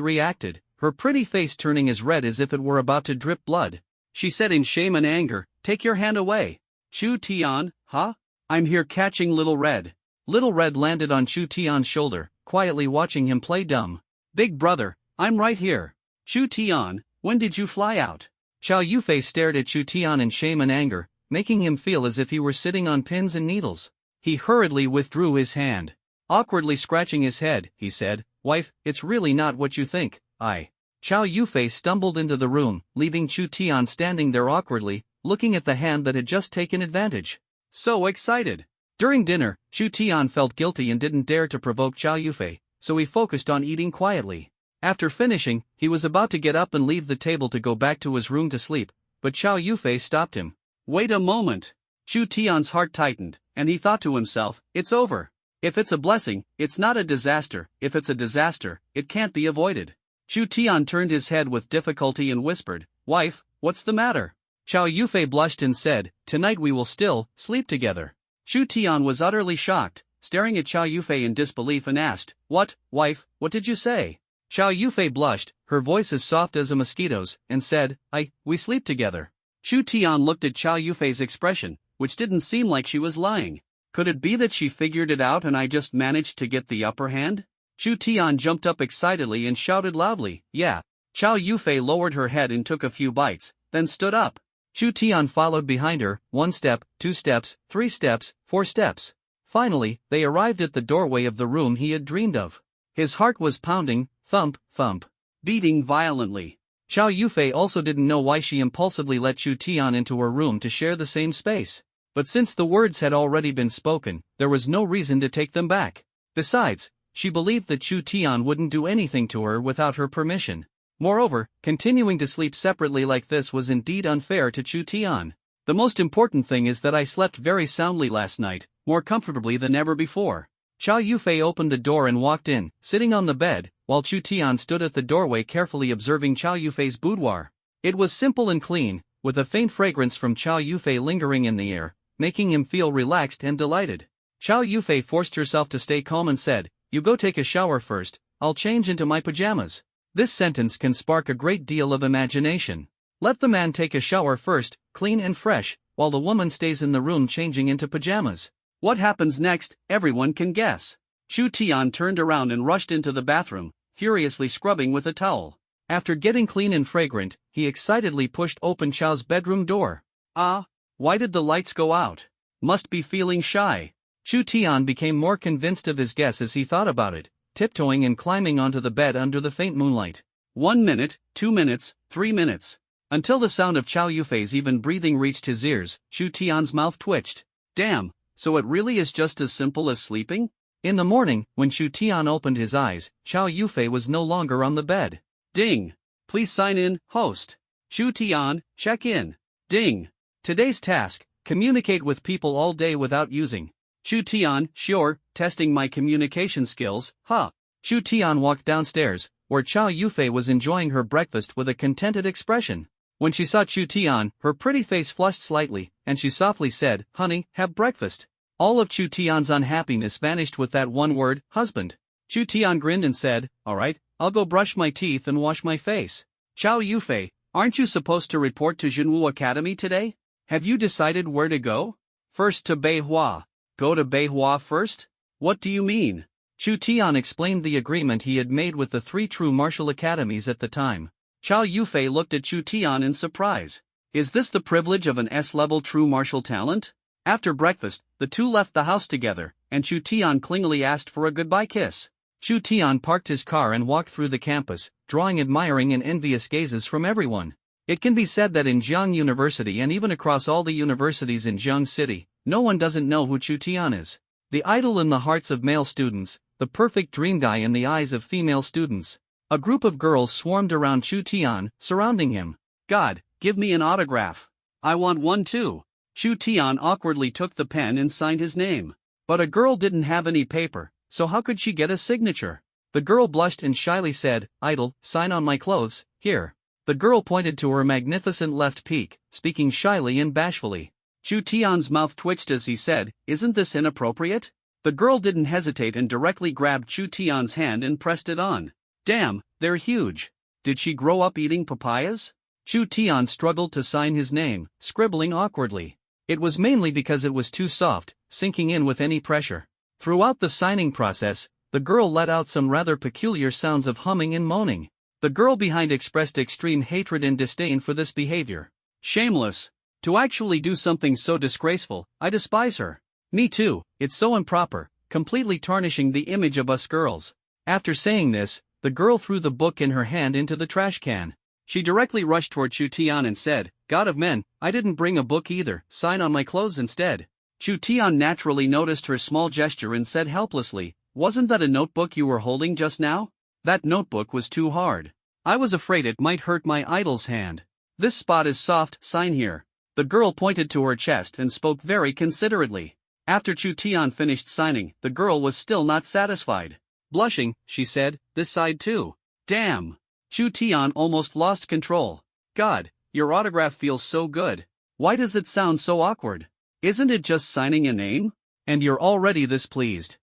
reacted, her pretty face turning as red as if it were about to drip blood. She said in shame and anger, "Take your hand away." Chu Tian, huh? I'm here catching Little Red. Little Red landed on Chu Tian's shoulder, quietly watching him play dumb. Big brother, I'm right here. Chu Tian, when did you fly out? Chow Yufei stared at Chu Tian in shame and anger, making him feel as if he were sitting on pins and needles. He hurriedly withdrew his hand. Awkwardly scratching his head, he said, "Wife, it's really not what you think, Chow Yufei stumbled into the room, leaving Chu Tian standing there awkwardly, looking at the hand that had just taken advantage. So excited. During dinner, Chu Tian felt guilty and didn't dare to provoke Chow Yufei, so he focused on eating quietly. After finishing, he was about to get up and leave the table to go back to his room to sleep, but Chow Yufei stopped him. Wait a moment. Chu Tian's heart tightened, and he thought to himself, it's over. If it's a blessing, it's not a disaster. If it's a disaster, it can't be avoided. Chu Tian turned his head with difficulty and whispered, "Wife, what's the matter?" Chow Yufei blushed and said, "Tonight we will still sleep together." Chu Tian was utterly shocked, staring at Chow Yufei in disbelief and asked, "What, wife, what did you say?" Chow Yufei blushed, her voice as soft as a mosquito's, and said, We sleep together." Chu Tian looked at Chow Yufei's expression, which didn't seem like she was lying. Could it be that she figured it out and I just managed to get the upper hand? Chu Tian jumped up excitedly and shouted loudly, "Yeah." Chow Yufei lowered her head and took a few bites, then stood up. Chu Tian followed behind her, 1 step, 2 steps, 3 steps, 4 steps. Finally, they arrived at the doorway of the room he had dreamed of. His heart was pounding, thump, thump, beating violently. Chow Yufei also didn't know why she impulsively let Chu Tian into her room to share the same space. But since the words had already been spoken, there was no reason to take them back. Besides, she believed that Chu Tian wouldn't do anything to her without her permission. Moreover, continuing to sleep separately like this was indeed unfair to Chu Tian. The most important thing is that I slept very soundly last night, more comfortably than ever before. Chow Yufei opened the door and walked in, sitting on the bed, while Chu Tian stood at the doorway carefully observing Chow Yufei's boudoir. It was simple and clean, with a faint fragrance from Chow Yufei lingering in the air, making him feel relaxed and delighted. Chow Yufei forced herself to stay calm and said, "You go take a shower first, I'll change into my pajamas." This sentence can spark a great deal of imagination. Let the man take a shower first, clean and fresh, while the woman stays in the room changing into pajamas. What happens next, everyone can guess. Chu Tian turned around and rushed into the bathroom, furiously scrubbing with a towel. After getting clean and fragrant, he excitedly pushed open Chao's bedroom door. Ah, why did the lights go out? Must be feeling shy. Chu Tian became more convinced of his guess as he thought about it, tiptoeing and climbing onto the bed under the faint moonlight. 1 minute, 2 minutes, 3 minutes. Until the sound of Chow Yufei's even breathing reached his ears, Chu Tian's mouth twitched. Damn, so it really is just as simple as sleeping? In the morning, when Chu Tian opened his eyes, Chow Yufei was no longer on the bed. Ding! Please sign in, host. Chu Tian, check in. Ding! Today's task, communicate with people all day without using. Chu Tian, sure, testing my communication skills, huh? Chu Tian walked downstairs, where Chow Yufei was enjoying her breakfast with a contented expression. When she saw Chu Tian, her pretty face flushed slightly, and she softly said, "Honey, have breakfast." All of Chu Tian's unhappiness vanished with that one word, husband. Chu Tian grinned and said, "Alright, I'll go brush my teeth and wash my face." Chow Yufei, aren't you supposed to report to Jinwu Academy today? Have you decided where to go? First to Beihua. Go to Beihua first? What do you mean? Chu Tian explained the agreement he had made with the 3 true martial academies at the time. Chow Yufei looked at Chu Tian in surprise. Is this the privilege of an S-level true martial talent? After breakfast, the two left the house together, and Chu Tian clingily asked for a goodbye kiss. Chu Tian parked his car and walked through the campus, drawing admiring and envious gazes from everyone. It can be said that in Jiang University and even across all the universities in Jiang City, no one doesn't know who Chu Tian is. The idol in the hearts of male students, the perfect dream guy in the eyes of female students. A group of girls swarmed around Chu Tian, surrounding him. God, give me an autograph. I want one too. Chu Tian awkwardly took the pen and signed his name. But a girl didn't have any paper, so how could she get a signature? The girl blushed and shyly said, "Idol, sign on my clothes, here." The girl pointed to her magnificent left peak, speaking shyly and bashfully. Chu Tian's mouth twitched as he said, "Isn't this inappropriate?" The girl didn't hesitate and directly grabbed Chu Tian's hand and pressed it on. Damn, they're huge. Did she grow up eating papayas? Chu Tian struggled to sign his name, scribbling awkwardly. It was mainly because it was too soft, sinking in with any pressure. Throughout the signing process, the girl let out some rather peculiar sounds of humming and moaning. The girl behind expressed extreme hatred and disdain for this behavior. Shameless. To actually do something so disgraceful, I despise her. Me too, it's so improper, completely tarnishing the image of us girls. After saying this, the girl threw the book in her hand into the trash can. She directly rushed toward Chu Tian and said, "God of men, I didn't bring a book either, sign on my clothes instead." Chu Tian naturally noticed her small gesture and said helplessly, "Wasn't that a notebook you were holding just now?" "That notebook was too hard. I was afraid it might hurt my idol's hand. This spot is soft, sign here." The girl pointed to her chest and spoke very considerately. After Chu Tian finished signing, the girl was still not satisfied. Blushing, she said, "This side too." Damn! Chu Tian almost lost control. God, your autograph feels so good. Why does it sound so awkward? Isn't it just signing a name? And you're already this pleased.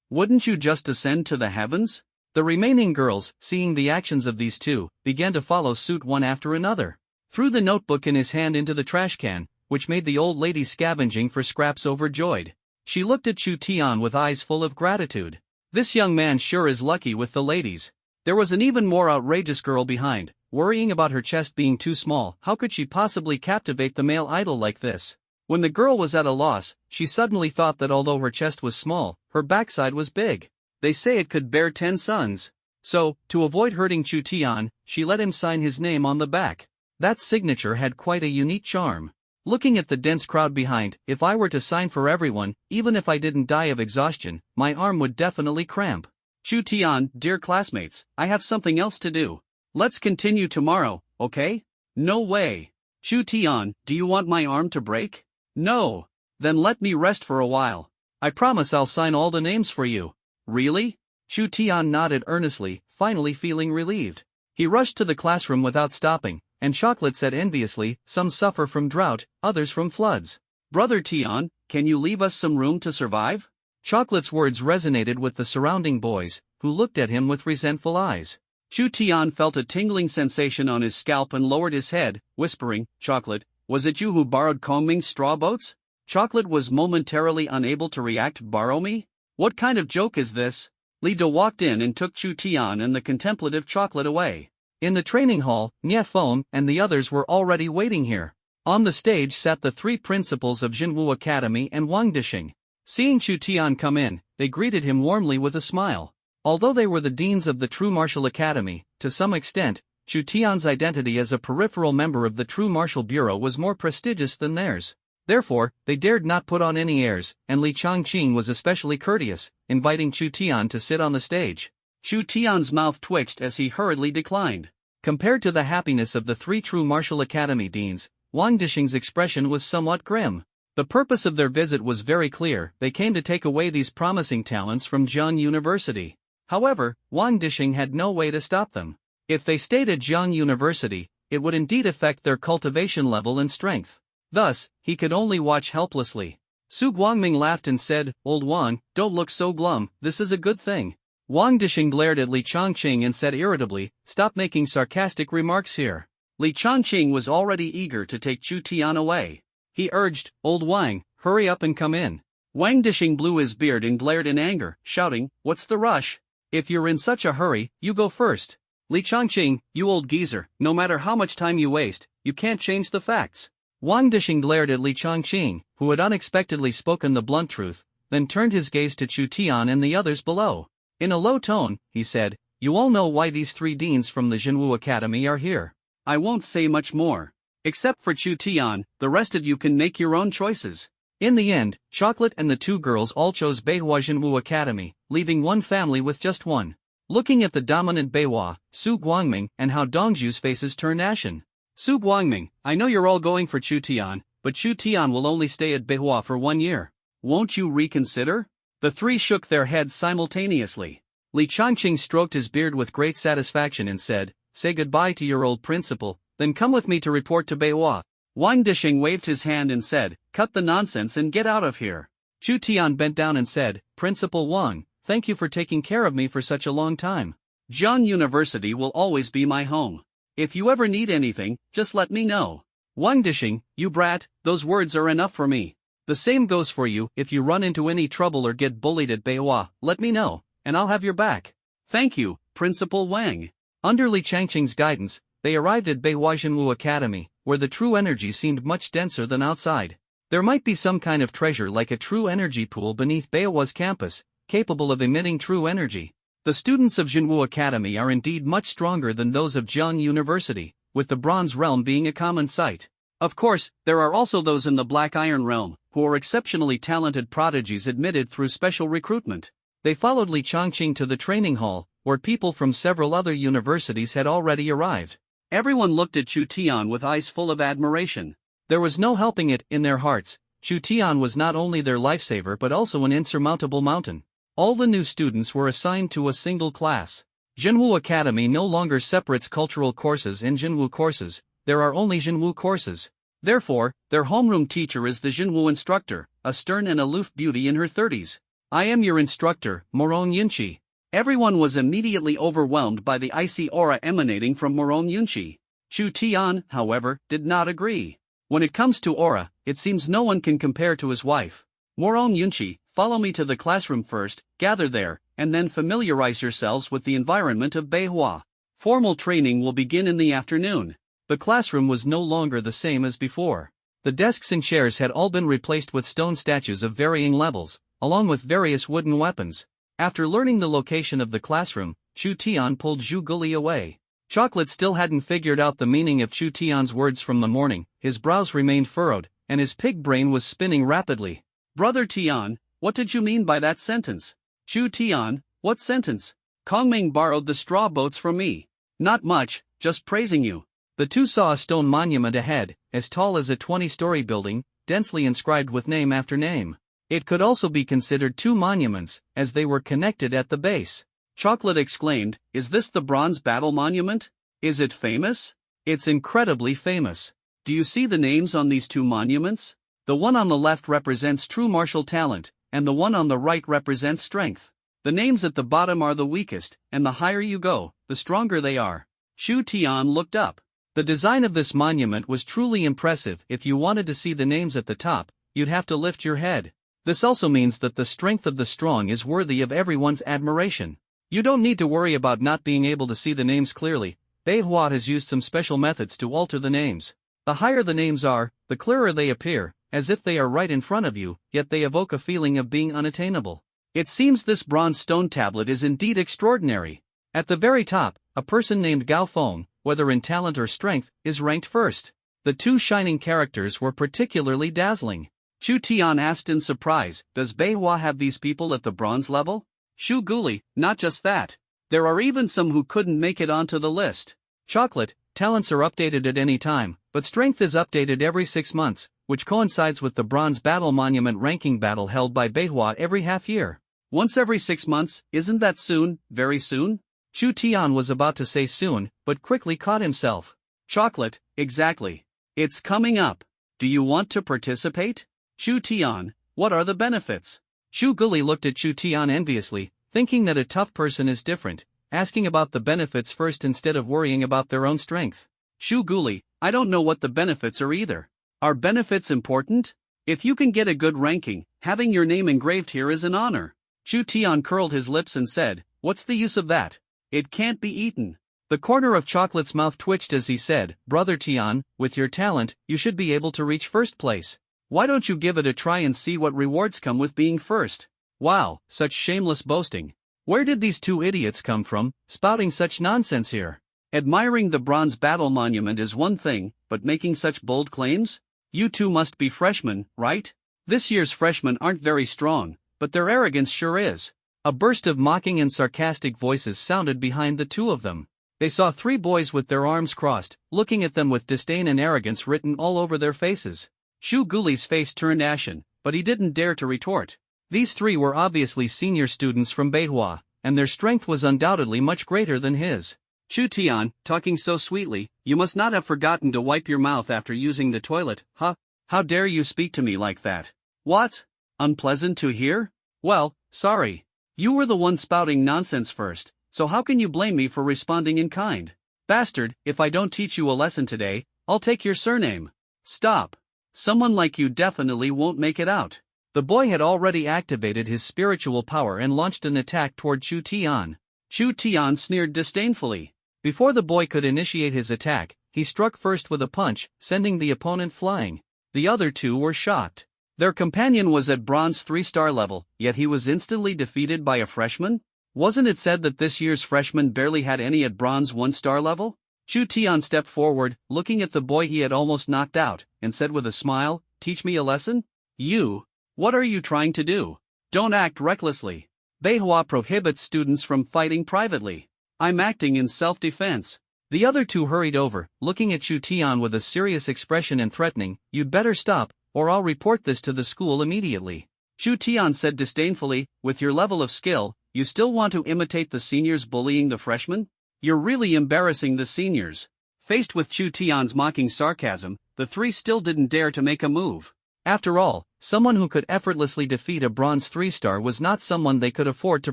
Wouldn't you just ascend to the heavens? The remaining girls, seeing the actions of these two, began to follow suit one after another. Threw the notebook in his hand into the trash can, which made the old lady scavenging for scraps overjoyed. She looked at Chu Tian with eyes full of gratitude. This young man sure is lucky with the ladies. There was an even more outrageous girl behind, worrying about her chest being too small. How could she possibly captivate the male idol like this? When the girl was at a loss, she suddenly thought that although her chest was small, her backside was big. They say it could bear 10 sons. So, to avoid hurting Chu Tian, she let him sign his name on the back. That signature had quite a unique charm. Looking at the dense crowd behind, if I were to sign for everyone, even if I didn't die of exhaustion, my arm would definitely cramp. Chu Tian, dear classmates, I have something else to do. Let's continue tomorrow, okay? No way. Chu Tian, do you want my arm to break? No. Then let me rest for a while. I promise I'll sign all the names for you. Really? Chu Tian nodded earnestly, finally feeling relieved. He rushed to the classroom without stopping, and Chocolate said enviously, "Some suffer from drought, others from floods. Brother Tian, can you leave us some room to survive?" Chocolate's words resonated with the surrounding boys, who looked at him with resentful eyes. Chu Tian felt a tingling sensation on his scalp and lowered his head, whispering, "Chocolate, was it you who borrowed Kongming's straw boats?" Chocolate was momentarily unable to react. "Borrow me? What kind of joke is this?" Li De walked in and took Chu Tian and the contemplative Chocolate away. In the training hall, Nye Fong and the others were already waiting here. On the stage sat the three principals of Jinwu Academy and Wang Dishing. Seeing Chu Tian come in, they greeted him warmly with a smile. Although they were the deans of the True Martial Academy, to some extent, Chu Tian's identity as a peripheral member of the True Martial Bureau was more prestigious than theirs. Therefore, they dared not put on any airs, and Li Changqing was especially courteous, inviting Chu Tian to sit on the stage. Chu Tian's mouth twitched as he hurriedly declined. Compared to the happiness of the three True Martial Academy deans, Wang Dishing's expression was somewhat grim. The purpose of their visit was very clear: they came to take away these promising talents from Jiang University. However, Wang Dishing had no way to stop them. If they stayed at Jiang University, it would indeed affect their cultivation level and strength. Thus, he could only watch helplessly. Su Guangming laughed and said, "Old Wang, don't look so glum, this is a good thing." Wang Dishing glared at Li Changqing and said irritably, "Stop making sarcastic remarks here." Li Changqing was already eager to take Chu Tian away. He urged, "Old Wang, hurry up and come in." Wang Dishing blew his beard and glared in anger, shouting, "What's the rush? If you're in such a hurry, you go first." "Li Changqing, you old geezer, no matter how much time you waste, you can't change the facts." Wang Dishing glared at Li Changqing, who had unexpectedly spoken the blunt truth, then turned his gaze to Chu Tian and the others below. In a low tone, he said, "You all know why these three deans from the Jinwu Academy are here. I won't say much more. Except for Chu Tian, the rest of you can make your own choices." In the end, Chocolate and the two girls all chose Beihua Jinwu Academy, leaving one family with just one. Looking at the dominant Beihua, Su Guangming, and how Dongju's faces turned ashen. "Su Guangming, I know you're all going for Chu Tian, but Chu Tian will only stay at Beihua for 1 year. Won't you reconsider?" The three shook their heads simultaneously. Li Changqing stroked his beard with great satisfaction and said, "Say goodbye to your old principal, then come with me to report to Beihua." Wang Dishing waved his hand and said, "Cut the nonsense and get out of here." Chu Tian bent down and said, "Principal Wang, thank you for taking care of me for such a long time. Jiang University will always be my home. If you ever need anything, just let me know." "Wang Dishing, you brat, those words are enough for me. The same goes for you. If you run into any trouble or get bullied at Beihua, let me know, and I'll have your back." "Thank you, Principal Wang." Under Li Changqing's guidance, they arrived at Beihua Jinwu Academy, where the true energy seemed much denser than outside. There might be some kind of treasure like a true energy pool beneath Beihua's campus, capable of emitting true energy. The students of Jinwu Academy are indeed much stronger than those of Jiang University, with the Bronze Realm being a common sight. Of course, there are also those in the Black Iron Realm, who are exceptionally talented prodigies admitted through special recruitment. They followed Li Changqing to the training hall, where people from several other universities had already arrived. Everyone looked at Chu Tian with eyes full of admiration. There was no helping it, in their hearts, Chu Tian was not only their lifesaver but also an insurmountable mountain. All the new students were assigned to a single class. Jinwu Academy no longer separates cultural courses and Jinwu courses, there are only Jinwu courses. Therefore, their homeroom teacher is the Jinwu instructor, a stern and aloof beauty in her 30s. "I am your instructor, Morong Yunqi." Everyone was immediately overwhelmed by the icy aura emanating from Morong Yunqi. Chu Tian, however, did not agree. When it comes to aura, it seems no one can compare to his wife. "Morong Yunqi, follow me to the classroom first, gather there, and then familiarize yourselves with the environment of Beihua. Formal training will begin in the afternoon." The classroom was no longer the same as before. The desks and chairs had all been replaced with stone statues of varying levels, along with various wooden weapons. After learning the location of the classroom, Chu Tian pulled Zhu Guli away. Chocolate still hadn't figured out the meaning of Chu Tian's words from the morning, his brows remained furrowed, and his pig brain was spinning rapidly. "Brother Tian, what did you mean by that sentence?" "Chu Tian, what sentence?" "Kongming borrowed the straw boats from me." "Not much, just praising you." The two saw a stone monument ahead, as tall as a 20-story building, densely inscribed with name after name. It could also be considered two monuments, as they were connected at the base. Chocolate exclaimed, "Is this the Bronze Battle Monument? Is it famous?" "It's incredibly famous. Do you see the names on these two monuments? The one on the left represents true martial talent, and the one on the right represents strength. The names at the bottom are the weakest, and the higher you go, the stronger they are." Chu Tian looked up. The design of this monument was truly impressive. If you wanted to see the names at the top, you'd have to lift your head. This also means that the strength of the strong is worthy of everyone's admiration. You don't need to worry about not being able to see the names clearly. Beihua has used some special methods to alter the names. The higher the names are, the clearer they appear, as if they are right in front of you, yet they evoke a feeling of being unattainable. It seems this bronze stone tablet is indeed extraordinary. At the very top, a person named Gao Feng, whether in talent or strength, is ranked first. The two shining characters were particularly dazzling. Chu Tian asked in surprise, does Beihua have these people at the bronze level? Shu Guli, not just that. There are even some who couldn't make it onto the list. Chocolate, talents are updated at any time, but strength is updated every 6 months, which coincides with the bronze battle monument ranking battle held by Beihua every half year. Once every 6 months, isn't that soon, very soon? Chu Tian was about to say soon, but quickly caught himself. Chocolate, exactly. It's coming up. Do you want to participate? Chu Tian, what are the benefits? Shu Guli looked at Chu Tian enviously, thinking that a tough person is different, asking about the benefits first instead of worrying about their own strength. Shu Guli, I don't know what the benefits are either. Are benefits important? If you can get a good ranking, having your name engraved here is an honor. Chu Tian curled his lips and said, what's the use of that? It can't be eaten. The corner of Chocolate's mouth twitched as he said, Brother Tian, with your talent, you should be able to reach first place. Why don't you give it a try and see what rewards come with being first? Wow, such shameless boasting. Where did these two idiots come from, spouting such nonsense here? Admiring the bronze battle monument is one thing, but making such bold claims? You two must be freshmen, right? This year's freshmen aren't very strong, but their arrogance sure is. A burst of mocking and sarcastic voices sounded behind the two of them. They saw 3 boys with their arms crossed, looking at them with disdain and arrogance written all over their faces. Shu Guli's face turned ashen, but he didn't dare to retort. These 3 were obviously senior students from Beihua, and their strength was undoubtedly much greater than his. Chu Tian, talking so sweetly, you must not have forgotten to wipe your mouth after using the toilet, huh? How dare you speak to me like that? What? Unpleasant to hear? Well, sorry. You were the one spouting nonsense first, so how can you blame me for responding in kind? Bastard, if I don't teach you a lesson today, I'll take your surname. Stop. Someone like you definitely won't make it out. The boy had already activated his spiritual power and launched an attack toward Chu Tian. Chu Tian sneered disdainfully. Before the boy could initiate his attack, he struck first with a punch, sending the opponent flying. The other 2 were shocked. Their companion was at bronze 3-star level, yet he was instantly defeated by a freshman? Wasn't it said that this year's freshmen barely had any at bronze 1-star level? Chu Tian stepped forward, looking at the boy he had almost knocked out, and said with a smile, teach me a lesson? You? What are you trying to do? Don't act recklessly. Beihua prohibits students from fighting privately. I'm acting in self-defense. The other 2 hurried over, looking at Chu Tian with a serious expression and threatening, you'd better stop, or I'll report this to the school immediately. Chu Tian said disdainfully, with your level of skill, you still want to imitate the seniors bullying the freshmen? You're really embarrassing the seniors. Faced with Chu Tian's mocking sarcasm, the 3 still didn't dare to make a move. After all, someone who could effortlessly defeat a bronze 3-star was not someone they could afford to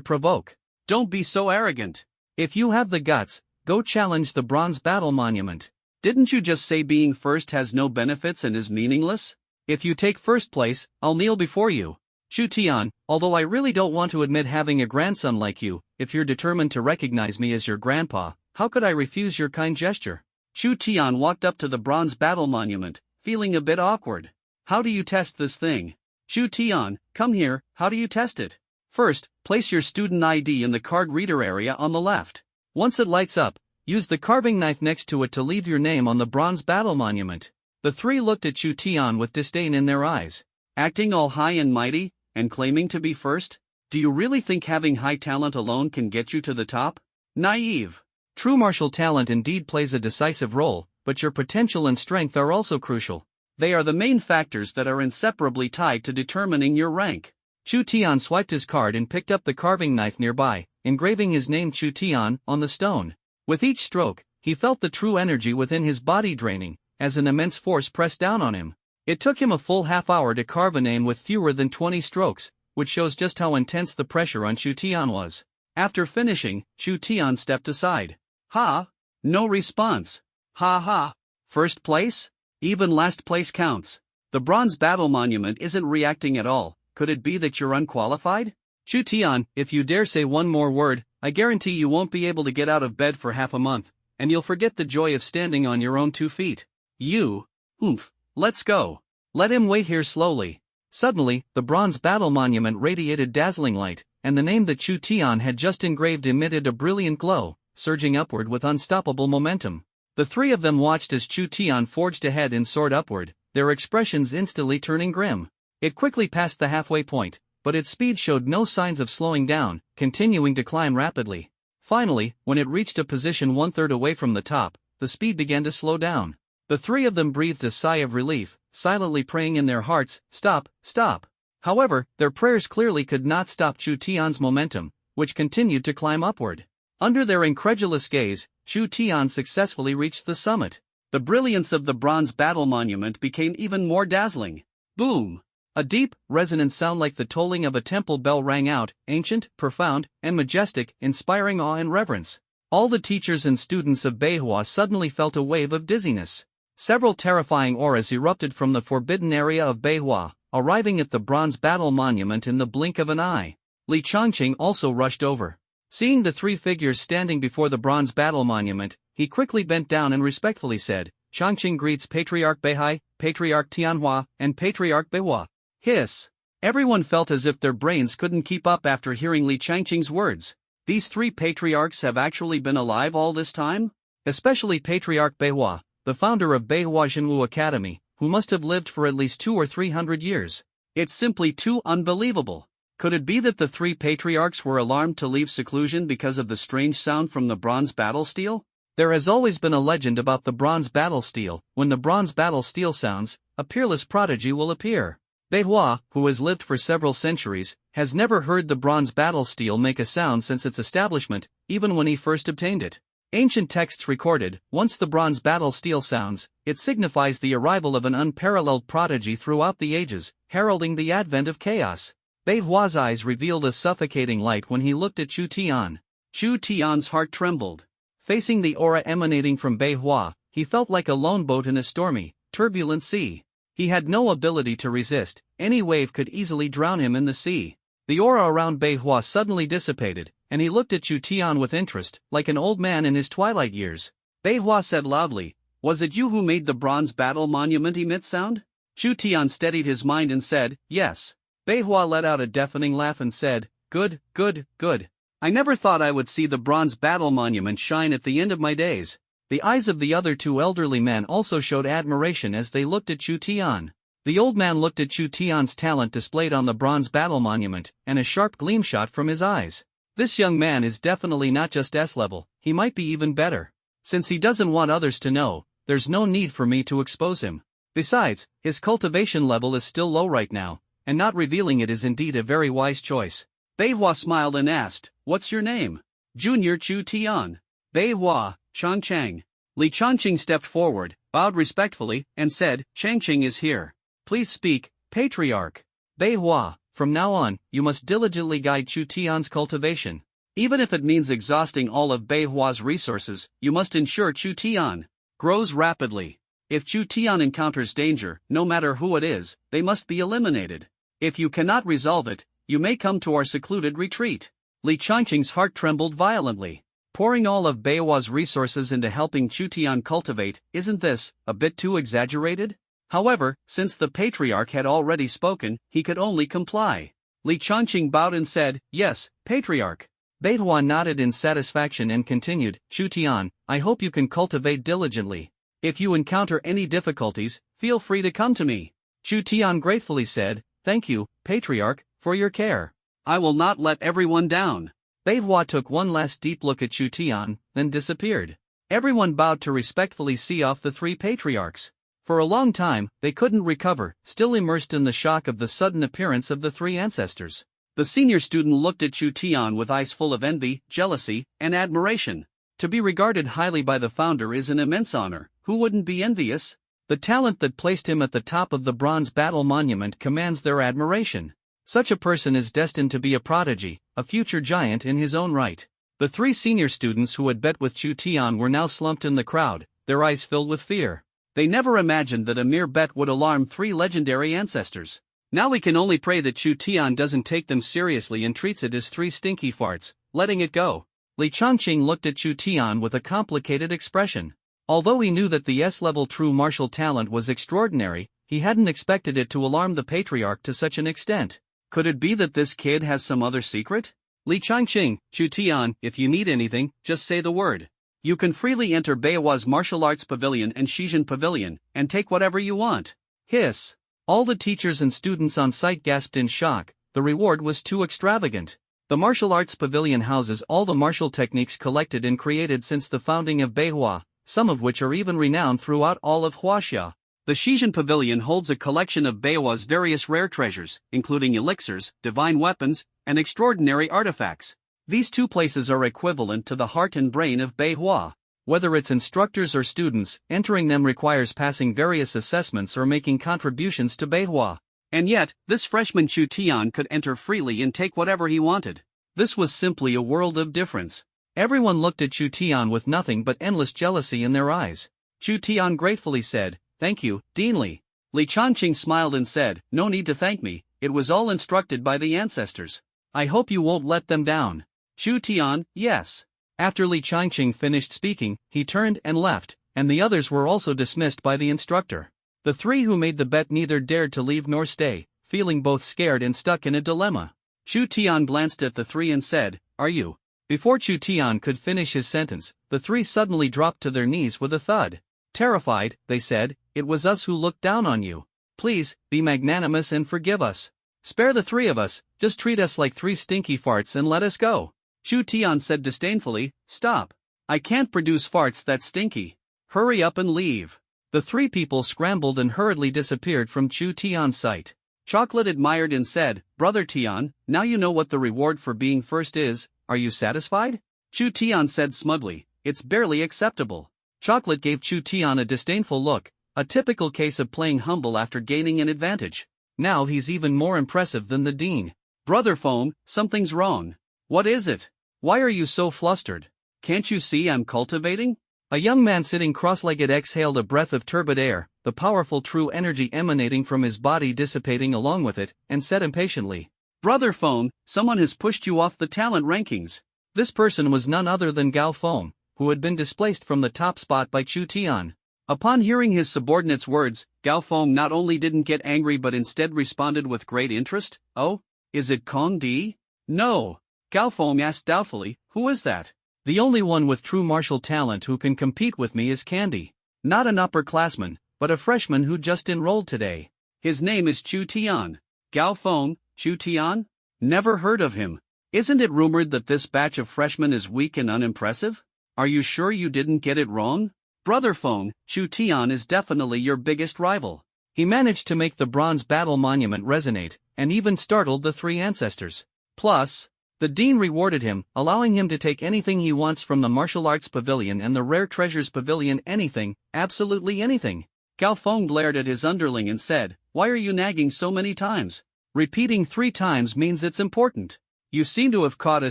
provoke. Don't be so arrogant. If you have the guts, go challenge the bronze battle monument. Didn't you just say being first has no benefits and is meaningless? If you take first place, I'll kneel before you. Chu Tian, although I really don't want to admit having a grandson like you, if you're determined to recognize me as your grandpa, how could I refuse your kind gesture? Chu Tian walked up to the bronze battle monument, feeling a bit awkward. How do you test this thing? Chu Tian, come here, how do you test it? First, place your student ID in the card reader area on the left. Once it lights up, use the carving knife next to it to leave your name on the bronze battle monument. The 3 looked at Chu Tian with disdain in their eyes. Acting all high and mighty, and claiming to be first? Do you really think having high talent alone can get you to the top? Naive. True martial talent indeed plays a decisive role, but your potential and strength are also crucial. They are the main factors that are inseparably tied to determining your rank. Chu Tian swiped his card and picked up the carving knife nearby, engraving his name Chu Tian on the stone. With each stroke, he felt the true energy within his body draining, as an immense force pressed down on him. It took him a full half-hour to carve a name with fewer than 20 strokes, which shows just how intense the pressure on Chu Tian was. After finishing, Chu Tian stepped aside. Ha! No response. Ha ha! First place? Even last place counts. The bronze battle monument isn't reacting at all. Could it be that you're unqualified? Chu Tian, if you dare say one more word, I guarantee you won't be able to get out of bed for half a month. and you'll forget the joy of standing on your own 2 feet. You. Oomph. Let's go. Let him wait here slowly. Suddenly, the bronze battle monument radiated dazzling light, and the name that Chu Tian had just engraved emitted a brilliant glow, surging upward with unstoppable momentum. The 3 of them watched as Chu Tian forged ahead and soared upward, their expressions instantly turning grim. It quickly passed the halfway point, but its speed showed no signs of slowing down, continuing to climb rapidly. Finally, when it reached a position 1/3 away from the top, the speed began to slow down. The 3 of them breathed a sigh of relief, silently praying in their hearts, "Stop, stop." However, their prayers clearly could not stop Chu Tian's momentum, which continued to climb upward. Under their incredulous gaze, Chu Tian successfully reached the summit. The brilliance of the bronze battle monument became even more dazzling. Boom! A deep, resonant sound like the tolling of a temple bell rang out, ancient, profound, and majestic, inspiring awe and reverence. All the teachers and students of Beihua suddenly felt a wave of dizziness. Several terrifying auras erupted from the forbidden area of Beihua, arriving at the bronze battle monument in the blink of an eye. Li Changqing also rushed over. Seeing the 3 figures standing before the bronze battle monument, he quickly bent down and respectfully said, "Changqing greets Patriarch Beihai, Patriarch Tianhua, and Patriarch Beihua." Hiss! Everyone felt as if their brains couldn't keep up after hearing Li Changqing's words. These 3 patriarchs have actually been alive all this time? Especially Patriarch Beihua, the founder of Beihua Zhenwu Academy, who must have lived for at least 200 or 300 years. It's simply too unbelievable. Could it be that the 3 patriarchs were alarmed to leave seclusion because of the strange sound from the bronze battle steel? There has always been a legend about the bronze battle steel. When the bronze battle steel sounds, a peerless prodigy will appear. Beihua, who has lived for several centuries, has never heard the bronze battle steel make a sound since its establishment, even when he first obtained it. Ancient texts recorded, once the bronze battle steel sounds, it signifies the arrival of an unparalleled prodigy throughout the ages, heralding the advent of chaos. Beihua's eyes revealed a suffocating light when he looked at Chu Tian. Chu Tian's heart trembled. Facing the aura emanating from Beihua, he felt like a lone boat in a stormy, turbulent sea. He had no ability to resist, any wave could easily drown him in the sea. The aura around Beihua suddenly dissipated, and he looked at Chu Tian with interest, like an old man in his twilight years. Beihua said loudly, "Was it you who made the bronze battle monument emit sound?" Chu Tian steadied his mind and said, "Yes." Beihua let out a deafening laugh and said, "Good, good, good. I never thought I would see the bronze battle monument shine at the end of my days." The eyes of the other 2 elderly men also showed admiration as they looked at Chu Tian. The old man looked at Chu Tian's talent displayed on the bronze battle monument, and a sharp gleam shot from his eyes. This young man is definitely not just S-level, he might be even better. Since he doesn't want others to know, there's no need for me to expose him. Besides, his cultivation level is still low right now, and not revealing it is indeed a very wise choice. Beihua smiled and asked, "What's your name?" "Junior Chu Tian." "Beihua, Changqing." Li Changqing stepped forward, bowed respectfully, and said, "Changqing is here. Please speak, Patriarch." "Beihua, from now on, you must diligently guide Chu Tian's cultivation. Even if it means exhausting all of Beihua's resources, you must ensure Chu Tian grows rapidly. If Chu Tian encounters danger, no matter who it is, they must be eliminated. If you cannot resolve it, you may come to our secluded retreat." Li Changqing's heart trembled violently. Pouring all of Beihua's resources into helping Chu Tian cultivate, isn't this a bit too exaggerated? However, since the patriarch had already spoken, he could only comply. Li Changqing bowed and said, "Yes, Patriarch." Beihua nodded in satisfaction and continued, "Chu Tian, I hope you can cultivate diligently. If you encounter any difficulties, feel free to come to me." Chu Tian gratefully said, "Thank you, Patriarch, for your care. I will not let everyone down." Beihua took one last deep look at Chu Tian, then disappeared. Everyone bowed to respectfully see off the 3 patriarchs. For a long time, they couldn't recover, still immersed in the shock of the sudden appearance of the 3 ancestors. The senior student looked at Chu Tian with eyes full of envy, jealousy, and admiration. To be regarded highly by the founder is an immense honor. Who wouldn't be envious? The talent that placed him at the top of the bronze battle monument commands their admiration. Such a person is destined to be a prodigy, a future giant in his own right. The 3 senior students who had bet with Chu Tian were now slumped in the crowd, their eyes filled with fear. They never imagined that a mere bet would alarm 3 legendary ancestors. Now we can only pray that Chu Tian doesn't take them seriously and treats it as 3 stinky farts, letting it go. Li Changqing looked at Chu Tian with a complicated expression. Although he knew that the S-level true martial talent was extraordinary, he hadn't expected it to alarm the patriarch to such an extent. Could it be that this kid has some other secret? Li Changqing, Chu Tian, if you need anything, just say the word. You can freely enter Beihua's Martial Arts Pavilion and Shizhen Pavilion, and take whatever you want. Hiss. All the teachers and students on site gasped in shock. The reward was too extravagant. The Martial Arts Pavilion houses all the martial techniques collected and created since the founding of Beihua, some of which are even renowned throughout all of Huaxia. The Shizhen Pavilion holds a collection of Beihua's various rare treasures, including elixirs, divine weapons, and extraordinary artifacts. These two places are equivalent to the heart and brain of Beihua. Whether it's instructors or students, entering them requires passing various assessments or making contributions to Beihua. And yet, this freshman Chu Tian could enter freely and take whatever he wanted. This was simply a world of difference. Everyone looked at Chu Tian with nothing but endless jealousy in their eyes. Chu Tian gratefully said, "Thank you, Dean Li." Li Changqing smiled and said, "No need to thank me, it was all instructed by the ancestors. I hope you won't let them down." Chu Tian, yes. After Li Changqing finished speaking, he turned and left, and the others were also dismissed by the instructor. The three who made the bet neither dared to leave nor stay, feeling both scared and stuck in a dilemma. Chu Tian glanced at the three and said, "Are you?" Before Chu Tian could finish his sentence, the three suddenly dropped to their knees with a thud. Terrified, they said, "It was us who looked down on you. Please, be magnanimous and forgive us. Spare the three of us, just treat us like three stinky farts and let us go." Chu Tian said disdainfully, "Stop. I can't produce farts that stinky. Hurry up and leave." The three people scrambled and hurriedly disappeared from Chu Tian's sight. Chocolate admired and said, "Brother Tian, now you know what the reward for being first is, are you satisfied?" Chu Tian said smugly, "It's barely acceptable." Chocolate gave Chu Tian a disdainful look, a typical case of playing humble after gaining an advantage. Now he's even more impressive than the dean. "Brother Foam, something's wrong. What is it? Why are you so flustered? Can't you see I'm cultivating?" A young man sitting cross-legged exhaled a breath of turbid air, the powerful true energy emanating from his body dissipating along with it, and said impatiently, "Brother Foam, someone has pushed you off the talent rankings." This person was none other than Gao Foam, who had been displaced from the top spot by Chu Tian. Upon hearing his subordinate's words, Gao Foam not only didn't get angry but instead responded with great interest. "Oh? Is it Kong Di?" "No." Gao Foam asked doubtfully, "Who is that?" "The only one with true martial talent who can compete with me is Candy. Not an upperclassman, but a freshman who just enrolled today. His name is Chu Tian." Gao Foam, Chu Tian? Never heard of him. Isn't it rumored that this batch of freshmen is weak and unimpressive? Are you sure you didn't get it wrong? Brother Foam, Chu Tian is definitely your biggest rival. He managed to make the bronze battle monument resonate, and even startled the three ancestors. Plus, the dean rewarded him, allowing him to take anything he wants from the Martial Arts Pavilion and the Rare Treasures Pavilion, anything, absolutely anything. Gao Feng glared at his underling and said, "Why are you nagging so many times? Repeating 3 times means it's important. You seem to have caught a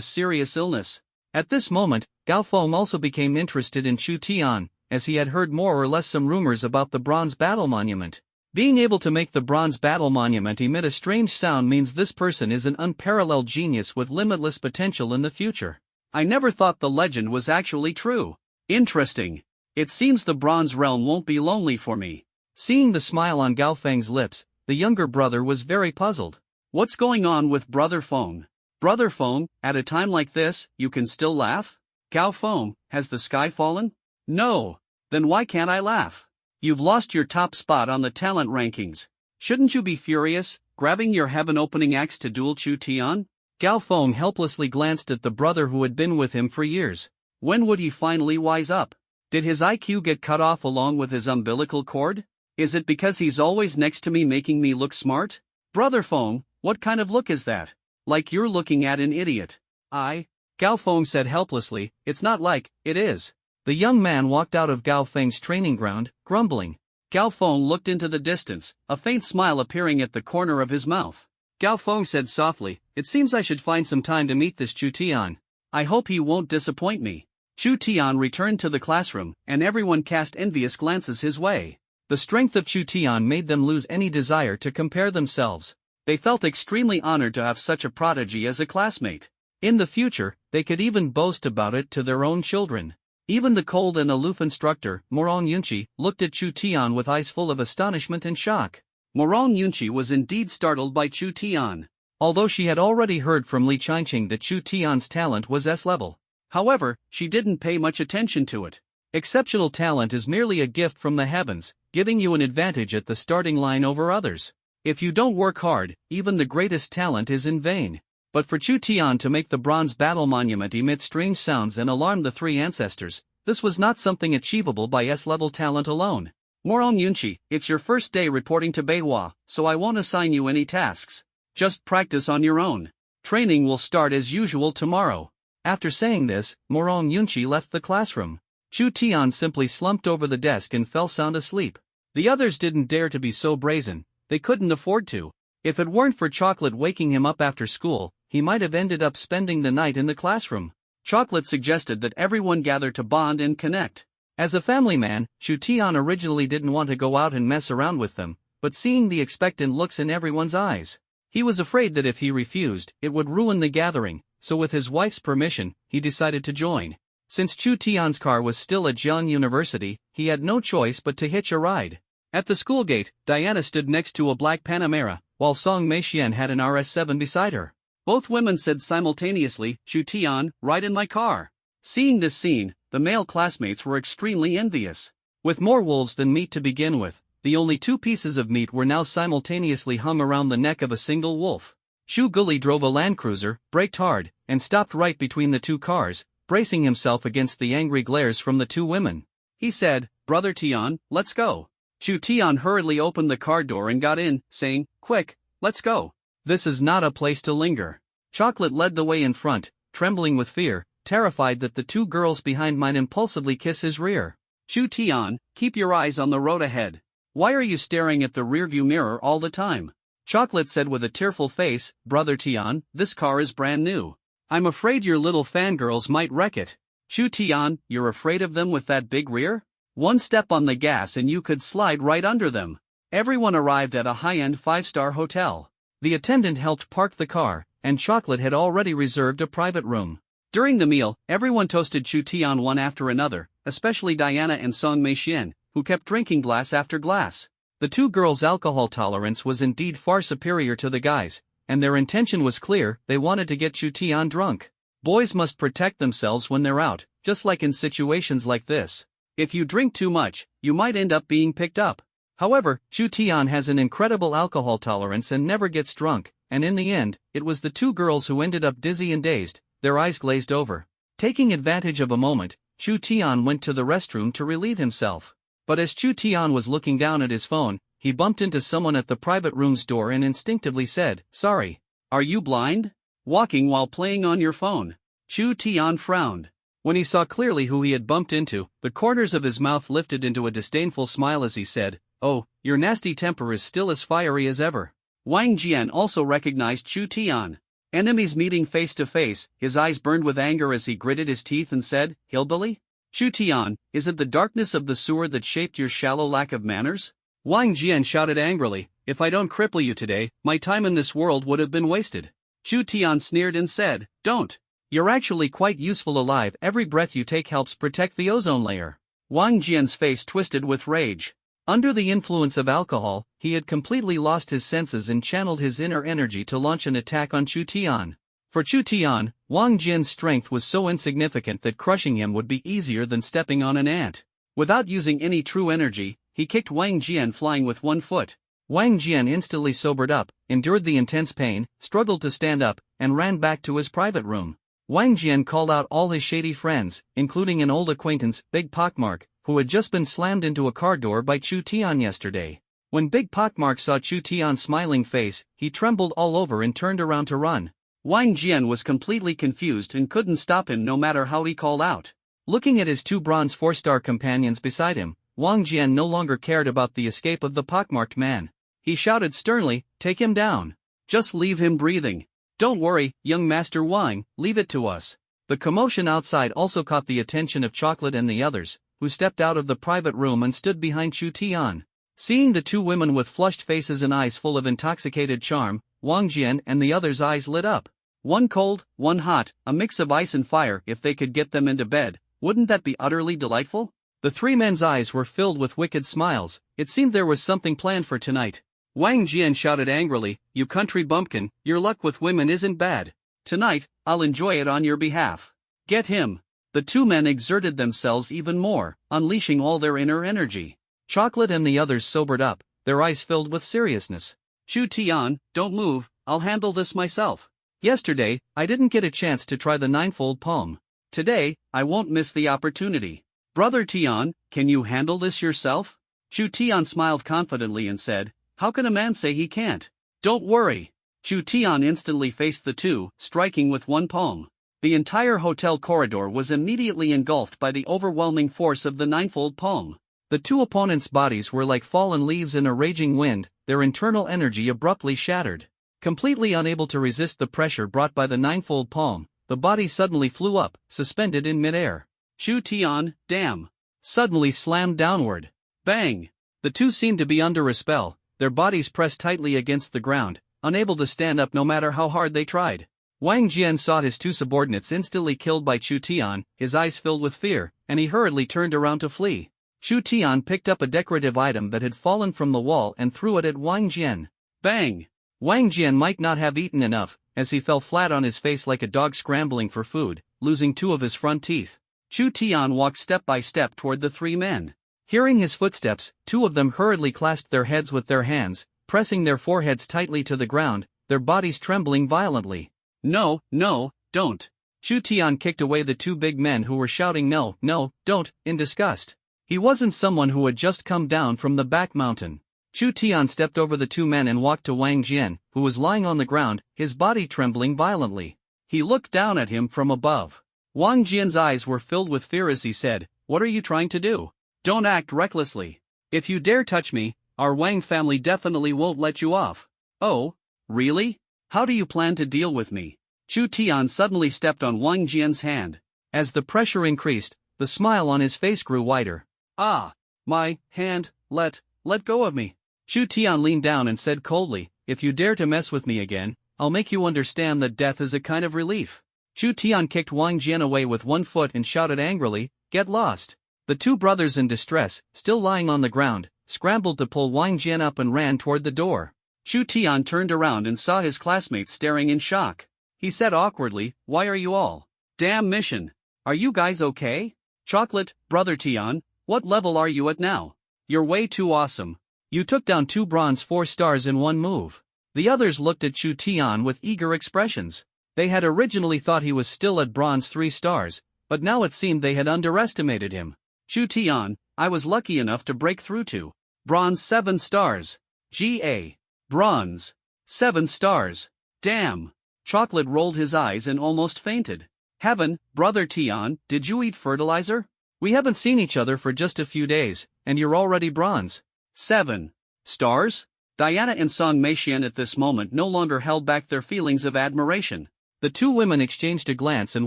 serious illness." At this moment, Gao Feng also became interested in Chu Tian, as he had heard more or less some rumors about the Bronze Battle Monument. Being able to make the Bronze Battle Monument emit a strange sound means this person is an unparalleled genius with limitless potential in the future. I never thought the legend was actually true. Interesting. It seems the Bronze Realm won't be lonely for me. Seeing the smile on Gao Feng's lips, the younger brother was very puzzled. What's going on with Brother Feng? Brother Feng, at a time like this, you can still laugh? Gao Feng, has the sky fallen? No. Then why can't I laugh? You've lost your top spot on the talent rankings. Shouldn't you be furious, grabbing your heaven-opening axe to duel Chu Tian? Gao Feng helplessly glanced at the brother who had been with him for years. When would he finally wise up? Did his IQ get cut off along with his umbilical cord? Is it because he's always next to me making me look smart? Brother Feng, what kind of look is that? Like you're looking at an idiot. Gao Feng said helplessly, it's not like, it is. The young man walked out of Gao Feng's training ground, grumbling. Gao Feng looked into the distance, a faint smile appearing at the corner of his mouth. Gao Feng said softly, it seems I should find some time to meet this Chu Tian. I hope he won't disappoint me. Chu Tian returned to the classroom, and everyone cast envious glances his way. The strength of Chu Tian made them lose any desire to compare themselves. They felt extremely honored to have such a prodigy as a classmate. In the future, they could even boast about it to their own children. Even the cold and aloof instructor, Morong Yunchi, looked at Chu Tian with eyes full of astonishment and shock. Morong Yunchi was indeed startled by Chu Tian. Although she had already heard from Li Changqing that Chu Tian's talent was S-level. However, she didn't pay much attention to it. Exceptional talent is merely a gift from the heavens, giving you an advantage at the starting line over others. If you don't work hard, even the greatest talent is in vain. But for Chu Tian to make the bronze battle monument emit strange sounds and alarm the three ancestors, this was not something achievable by S-level talent alone. Morong Yunchi, it's your first day reporting to Beihua, so I won't assign you any tasks. Just practice on your own. Training will start as usual tomorrow. After saying this, Morong Yunchi left the classroom. Chu Tian simply slumped over the desk and fell sound asleep. The others didn't dare to be so brazen, they couldn't afford to. If it weren't for Chocolate waking him up after school, he might have ended up spending the night in the classroom. Chocolate suggested that everyone gather to bond and connect. As a family man, Chu Tian originally didn't want to go out and mess around with them, but seeing the expectant looks in everyone's eyes, he was afraid that if he refused, it would ruin the gathering, so with his wife's permission, he decided to join. Since Chu Tian's car was still at Jiang University, he had no choice but to hitch a ride. At the school gate, Diana stood next to a black Panamera, while Song Meixian had an RS7 beside her. Both women said simultaneously, "Chu Tian, ride in my car." Seeing this scene, the male classmates were extremely envious. With more wolves than meat to begin with, the only two pieces of meat were now simultaneously hung around the neck of a single wolf. Shu Guli drove a Land Cruiser, braked hard, and stopped right between the two cars, bracing himself against the angry glares from the two women. He said, "Brother Tian, let's go." Chu Tian hurriedly opened the car door and got in, saying, "Quick, let's go. This is not a place to linger." Chocolate led the way in front, trembling with fear, terrified that the two girls behind might impulsively kiss his rear. "Chu Tian, keep your eyes on the road ahead. Why are you staring at the rearview mirror all the time?" Chocolate said with a tearful face, "Brother Tian, this car is brand new. I'm afraid your little fangirls might wreck it." "Chu Tian, you're afraid of them with that big rear? One step on the gas and you could slide right under them." Everyone arrived at a high-end 5-star hotel. The attendant helped park the car, and Chocolate had already reserved a private room. During the meal, everyone toasted Chu Tian one after another, especially Diana and Song Meixian, who kept drinking glass after glass. The two girls' alcohol tolerance was indeed far superior to the guys, and their intention was clear: they wanted to get Chu Tian drunk. Boys must protect themselves when they're out, just like in situations like this. If you drink too much, you might end up being picked up. However, Chu Tian has an incredible alcohol tolerance and never gets drunk, and in the end, it was the two girls who ended up dizzy and dazed, their eyes glazed over. Taking advantage of a moment, Chu Tian went to the restroom to relieve himself. But as Chu Tian was looking down at his phone, he bumped into someone at the private room's door and instinctively said, "Sorry. Are you blind? Walking while playing on your phone?" Chu Tian frowned. When he saw clearly who he had bumped into, the corners of his mouth lifted into a disdainful smile as he said, "Oh, your nasty temper is still as fiery as ever." Wang Jian also recognized Chu Tian. Enemies meeting face to face, his eyes burned with anger as he gritted his teeth and said, "Hillbilly? Chu Tian, is it the darkness of the sewer that shaped your shallow lack of manners?" Wang Jian shouted angrily, "If I don't cripple you today, my time in this world would have been wasted." Chu Tian sneered and said, "Don't. You're actually quite useful alive. Every breath you take helps protect the ozone layer." Wang Jian's face twisted with rage. Under the influence of alcohol, he had completely lost his senses and channeled his inner energy to launch an attack on Chu Tian. For Chu Tian, Wang Jian's strength was so insignificant that crushing him would be easier than stepping on an ant. Without using any true energy, he kicked Wang Jian flying with one foot. Wang Jian instantly sobered up, endured the intense pain, struggled to stand up, and ran back to his private room. Wang Jian called out all his shady friends, including an old acquaintance, Big Pockmark, who had just been slammed into a car door by Chu Tian yesterday. When Big Pockmark saw Chu Tian's smiling face, he trembled all over and turned around to run. Wang Jian was completely confused and couldn't stop him no matter how he called out. Looking at his two bronze 4-star companions beside him, Wang Jian no longer cared about the escape of the pockmarked man. He shouted sternly, "Take him down. Just leave him breathing. Don't worry, young Master Wang, leave it to us." The commotion outside also caught the attention of Chocolate and the others, who stepped out of the private room and stood behind Chu Tian. Seeing the two women with flushed faces and eyes full of intoxicated charm, Wang Jian and the others' eyes lit up. One cold, one hot, a mix of ice and fire. If they could get them into bed, wouldn't that be utterly delightful? The three men's eyes were filled with wicked smiles. It seemed there was something planned for tonight. Wang Jian shouted angrily, "You country bumpkin, your luck with women isn't bad. Tonight, I'll enjoy it on your behalf. Get him." The two men exerted themselves even more, unleashing all their inner energy. Chocolate and the others sobered up, their eyes filled with seriousness. "Chu Tian, don't move, I'll handle this myself. Yesterday, I didn't get a chance to try the ninefold palm. Today, I won't miss the opportunity. Brother Tian, can you handle this yourself?" Chu Tian smiled confidently and said, "How can a man say he can't? Don't worry." Chu Tian instantly faced the two, striking with one palm. The entire hotel corridor was immediately engulfed by the overwhelming force of the ninefold palm. The two opponents' bodies were like fallen leaves in a raging wind, their internal energy abruptly shattered. Completely unable to resist the pressure brought by the ninefold palm, the body suddenly flew up, suspended in midair. Chu Tian, damn! Suddenly slammed downward. Bang! The two seemed to be under a spell, their bodies pressed tightly against the ground, unable to stand up no matter how hard they tried. Wang Jian saw his two subordinates instantly killed by Chu Tian, his eyes filled with fear, and he hurriedly turned around to flee. Chu Tian picked up a decorative item that had fallen from the wall and threw it at Wang Jian. Bang! Wang Jian might not have eaten enough, as he fell flat on his face like a dog scrambling for food, losing two of his front teeth. Chu Tian walked step by step toward the three men. Hearing his footsteps, two of them hurriedly clasped their heads with their hands, pressing their foreheads tightly to the ground, their bodies trembling violently. "No, no, don't." Chu Tian kicked away the two big men who were shouting "No, no, don't," in disgust. He wasn't someone who had just come down from the back mountain. Chu Tian stepped over the two men and walked to Wang Jian, who was lying on the ground, his body trembling violently. He looked down at him from above. Wang Jian's eyes were filled with fear as he said, "What are you trying to do? Don't act recklessly. If you dare touch me, our Wang family definitely won't let you off." "Oh, really? How do you plan to deal with me?" Chu Tian suddenly stepped on Wang Jian's hand. As the pressure increased, the smile on his face grew wider. "Ah, my hand, let go of me." Chu Tian leaned down and said coldly, "If you dare to mess with me again, I'll make you understand that death is a kind of relief." Chu Tian kicked Wang Jian away with one foot and shouted angrily, "Get lost." The two brothers in distress, still lying on the ground, scrambled to pull Wang Jian up and ran toward the door. Chu Tian turned around and saw his classmates staring in shock. He said awkwardly, "Why are you all? Damn mission. Are you guys okay? Chocolate, Brother Tian, what level are you at now? You're way too awesome. You took down 2 bronze 4 stars in one move." The others looked at Chu Tian with eager expressions. They had originally thought he was still at bronze 3 stars, but now it seemed they had underestimated him. "Chu Tian, I was lucky enough to break through to bronze 7 stars. G.A. Bronze 7 stars. Damn." Chocolate rolled his eyes and almost fainted. "Heaven, Brother Tian, did you eat fertilizer? We haven't seen each other for just a few days, and you're already bronze 7 stars?" Diana and Song Meixian at this moment no longer held back their feelings of admiration. The two women exchanged a glance and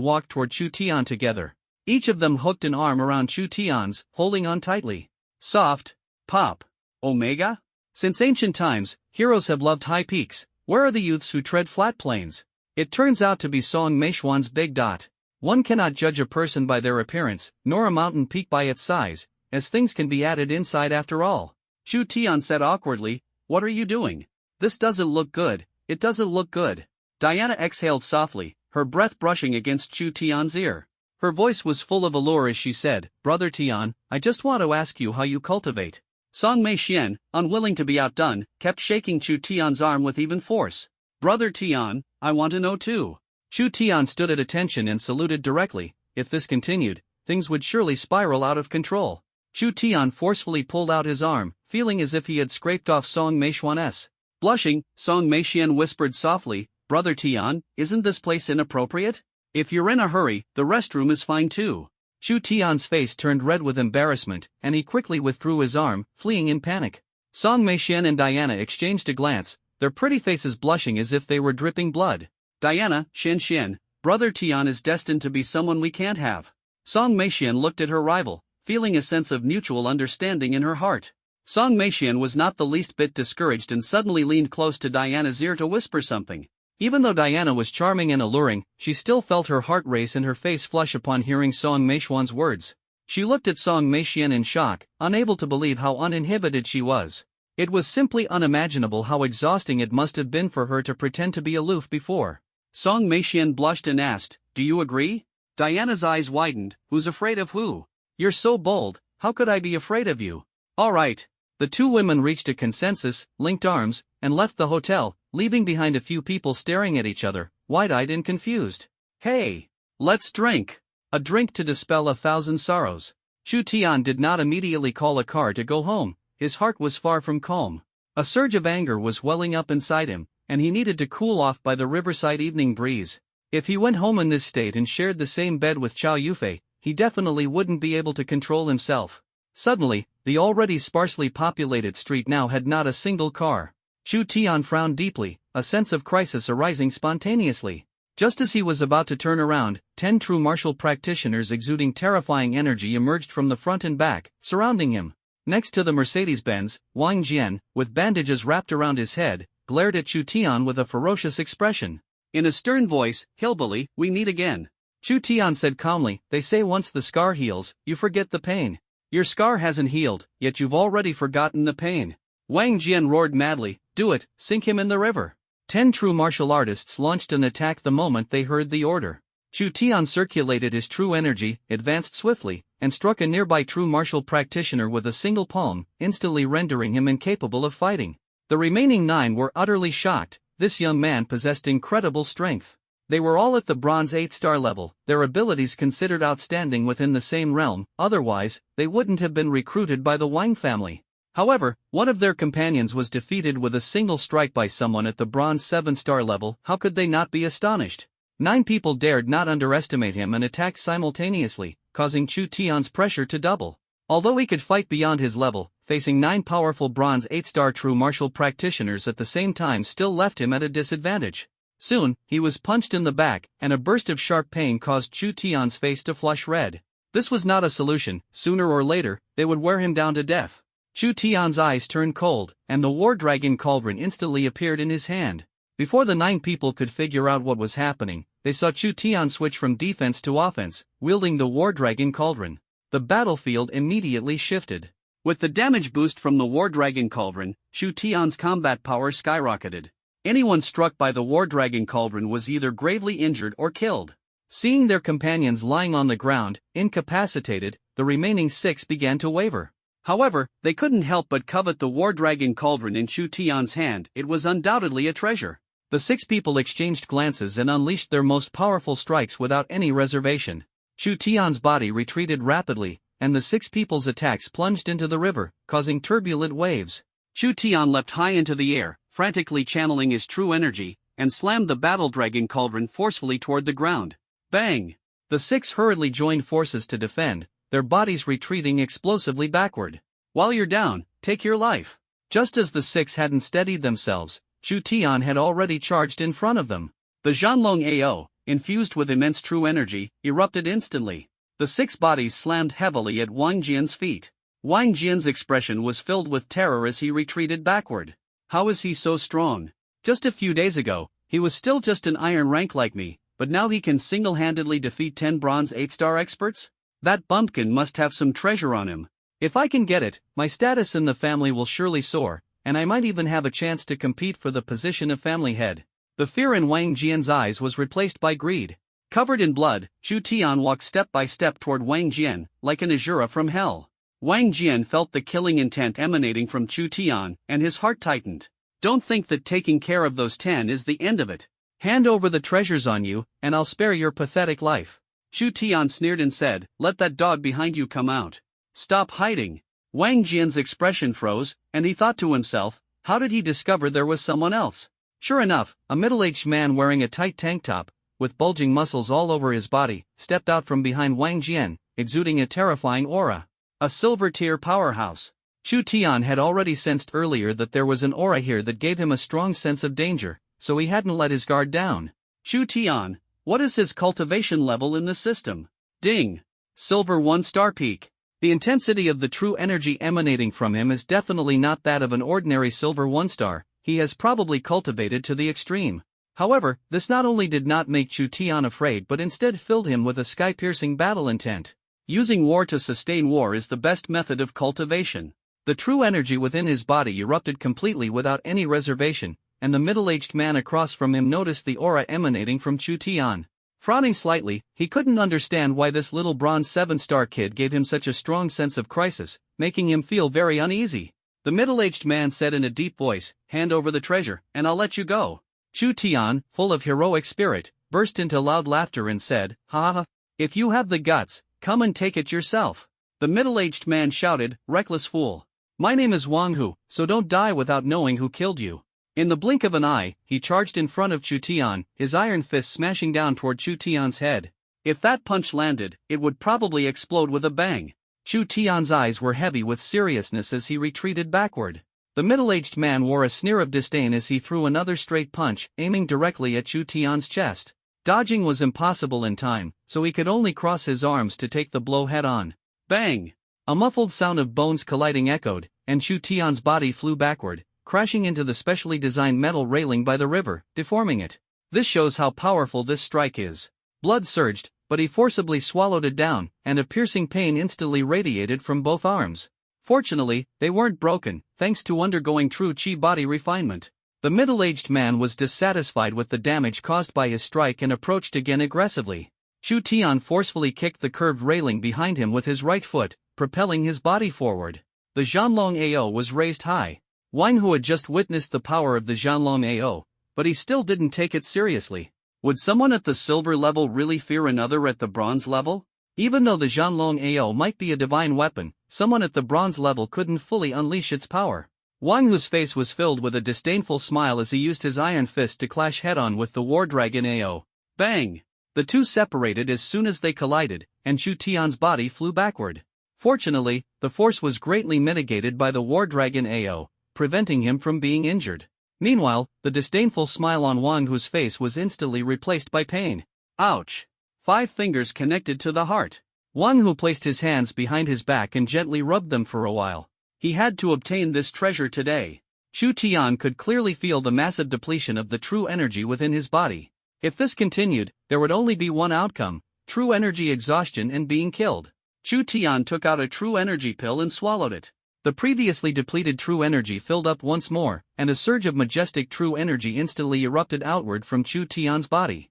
walked toward Chu Tian together. Each of them hooked an arm around Chu Tian's, holding on tightly. Soft, pop, Omega? Since ancient times, heroes have loved high peaks. Where are the youths who tread flat plains? It turns out to be Song Meixian's big dot. One cannot judge a person by their appearance, nor a mountain peak by its size, as things can be added inside after all. Chu Tian said awkwardly, "What are you doing? This doesn't look good, it doesn't look good." Diana exhaled softly, her breath brushing against Chu Tian's ear. Her voice was full of allure as she said, "Brother Tian, I just want to ask you how you cultivate." Song Meixian, unwilling to be outdone, kept shaking Chu Tian's arm with even force. "Brother Tian, I want to know too." Chu Tian stood at attention and saluted directly. If this continued, things would surely spiral out of control. Chu Tian forcefully pulled out his arm, feeling as if he had scraped off Song Meixian's. Blushing, Song Meixian whispered softly, "Brother Tian, isn't this place inappropriate? If you're in a hurry, the restroom is fine too." Chu Tian's face turned red with embarrassment, and he quickly withdrew his arm, fleeing in panic. Song Meixian and Diana exchanged a glance, their pretty faces blushing as if they were dripping blood. "Diana, Xian, Brother Tian is destined to be someone we can't have." Song Meixian looked at her rival, feeling a sense of mutual understanding in her heart. Song Meixian was not the least bit discouraged and suddenly leaned close to Diana's ear to whisper something. Even though Diana was charming and alluring, she still felt her heart race and her face flush upon hearing Song Meishuan's words. She looked at Song Meixian in shock, unable to believe how uninhibited she was. It was simply unimaginable how exhausting it must have been for her to pretend to be aloof before. Song Meixian blushed and asked, "Do you agree?" Diana's eyes widened. "Who's afraid of who? You're so bold, how could I be afraid of you?" "All right." The two women reached a consensus, linked arms, and left the hotel, leaving behind a few people staring at each other, wide-eyed and confused. "Hey! Let's drink! A drink to dispel 1,000 sorrows." Chu Tian did not immediately call a car to go home. His heart was far from calm. A surge of anger was welling up inside him, and he needed to cool off by the riverside evening breeze. If he went home in this state and shared the same bed with Chow Yufei, he definitely wouldn't be able to control himself. Suddenly, the already sparsely populated street now had not a single car. Chu Tian frowned deeply, a sense of crisis arising spontaneously. Just as he was about to turn around, 10 true martial practitioners exuding terrifying energy emerged from the front and back, surrounding him. Next to the Mercedes-Benz, Wang Jian, with bandages wrapped around his head, glared at Chu Tian with a ferocious expression. In a stern voice, "Hillbilly, we meet again." Chu Tian said calmly, "They say once the scar heals, you forget the pain. Your scar hasn't healed, yet you've already forgotten the pain." Wang Jian roared madly, "Do it, sink him in the river." 10 true martial artists launched an attack the moment they heard the order. Chu Tian circulated his true energy, advanced swiftly, and struck a nearby true martial practitioner with a single palm, instantly rendering him incapable of fighting. The remaining 9 were utterly shocked. This young man possessed incredible strength. They were all at the bronze 8-star level, their abilities considered outstanding within the same realm, otherwise, they wouldn't have been recruited by the Wang family. However, one of their companions was defeated with a single strike by someone at the bronze 7-star level. How could they not be astonished? 9 people dared not underestimate him and attacked simultaneously, causing Chu Tian's pressure to double. Although he could fight beyond his level, facing 9 powerful bronze 8-star true martial practitioners at the same time still left him at a disadvantage. Soon, he was punched in the back, and a burst of sharp pain caused Chu Tian's face to flush red. This was not a solution. Sooner or later, they would wear him down to death. Chu Tian's eyes turned cold, and the War Dragon Cauldron instantly appeared in his hand. Before the 9 people could figure out what was happening, they saw Chu Tian switch from defense to offense, wielding the War Dragon Cauldron. The battlefield immediately shifted. With the damage boost from the War Dragon Cauldron, Chu Tian's combat power skyrocketed. Anyone struck by the War Dragon Cauldron was either gravely injured or killed. Seeing their companions lying on the ground, incapacitated, the remaining 6 began to waver. However, they couldn't help but covet the War Dragon Cauldron in Chu Tian's hand. It was undoubtedly a treasure. The 6 people exchanged glances and unleashed their most powerful strikes without any reservation. Chu Tian's body retreated rapidly, and the 6 people's attacks plunged into the river, causing turbulent waves. Chu Tian leapt high into the air, frantically channeling his true energy, and slammed the Battle Dragon Cauldron forcefully toward the ground. Bang! The 6 hurriedly joined forces to defend, their bodies retreating explosively backward. "While you're down, take your life." Just as the 6 hadn't steadied themselves, Chu Tian had already charged in front of them. The Zhanlong AO, infused with immense true energy, erupted instantly. The 6 bodies slammed heavily at Wang Jian's feet. Wang Jian's expression was filled with terror as he retreated backward. How is he so strong? Just a few days ago, he was still just an iron rank like me, but now he can single-handedly defeat 10 bronze 8-star experts? That bumpkin must have some treasure on him. If I can get it, my status in the family will surely soar, and I might even have a chance to compete for the position of family head. The fear in Wang Jian's eyes was replaced by greed. Covered in blood, Chu Tian walked step by step toward Wang Jian, like an Azura from hell. Wang Jian felt the killing intent emanating from Chu Tian, and his heart tightened. "Don't think that taking care of those 10 is the end of it. Hand over the treasures on you, and I'll spare your pathetic life." Chu Tian sneered and said, "Let that dog behind you come out. Stop hiding." Wang Jian's expression froze, and he thought to himself, how did he discover there was someone else? Sure enough, a middle-aged man wearing a tight tank top, with bulging muscles all over his body, stepped out from behind Wang Jian, exuding a terrifying aura. A silver-tier powerhouse. Chu Tian had already sensed earlier that there was an aura here that gave him a strong sense of danger, so he hadn't let his guard down. Chu Tian, what is his cultivation level in the system? Ding! Silver 1-star peak. The intensity of the true energy emanating from him is definitely not that of an ordinary silver 1-star, he has probably cultivated to the extreme. However, this not only did not make Chu Tian afraid but instead filled him with a sky-piercing battle intent. Using war to sustain war is the best method of cultivation. The true energy within his body erupted completely without any reservation, and the middle-aged man across from him noticed the aura emanating from Chu Tian. Frowning slightly, he couldn't understand why this little bronze 7-star kid gave him such a strong sense of crisis, making him feel very uneasy. The middle-aged man said in a deep voice, "Hand over the treasure, and I'll let you go." Chu Tian, full of heroic spirit, burst into loud laughter and said, "Ha ha, if you have the guts, come and take it yourself." The middle-aged man shouted, "Reckless fool. My name is Wang Hu, so don't die without knowing who killed you." In the blink of an eye, he charged in front of Chu Tian, his iron fist smashing down toward Chu Tian's head. If that punch landed, it would probably explode with a bang. Chu Tian's eyes were heavy with seriousness as he retreated backward. The middle-aged man wore a sneer of disdain as he threw another straight punch, aiming directly at Chu Tian's chest. Dodging was impossible in time, so he could only cross his arms to take the blow head-on. Bang! A muffled sound of bones colliding echoed, and Chu Tian's body flew backward, crashing into the specially designed metal railing by the river, deforming it. This shows how powerful this strike is. Blood surged, but he forcibly swallowed it down, and a piercing pain instantly radiated from both arms. Fortunately, they weren't broken, thanks to undergoing true chi body refinement. The middle-aged man was dissatisfied with the damage caused by his strike and approached again aggressively. Chu Tian forcefully kicked the curved railing behind him with his right foot, propelling his body forward. The Zhanlong AO was raised high. Wang Hu had just witnessed the power of the Zhanlong AO, but he still didn't take it seriously. Would someone at the silver level really fear another at the bronze level? Even though the Zhanlong AO might be a divine weapon, someone at the bronze level couldn't fully unleash its power. Wang Hu's face was filled with a disdainful smile as he used his iron fist to clash head-on with the War Dragon AO. Bang! The two separated as soon as they collided, and Chu Tian's body flew backward. Fortunately, the force was greatly mitigated by the War Dragon AO, preventing him from being injured. Meanwhile, the disdainful smile on Wang Hu's face was instantly replaced by pain. Ouch! 5 fingers connected to the heart. Wang Hu placed his hands behind his back and gently rubbed them for a while. He had to obtain this treasure today. Chu Tian could clearly feel the massive depletion of the true energy within his body. If this continued, there would only be one outcome: true energy exhaustion and being killed. Chu Tian took out a true energy pill and swallowed it. The previously depleted true energy filled up once more, and a surge of majestic true energy instantly erupted outward from Chu Tian's body.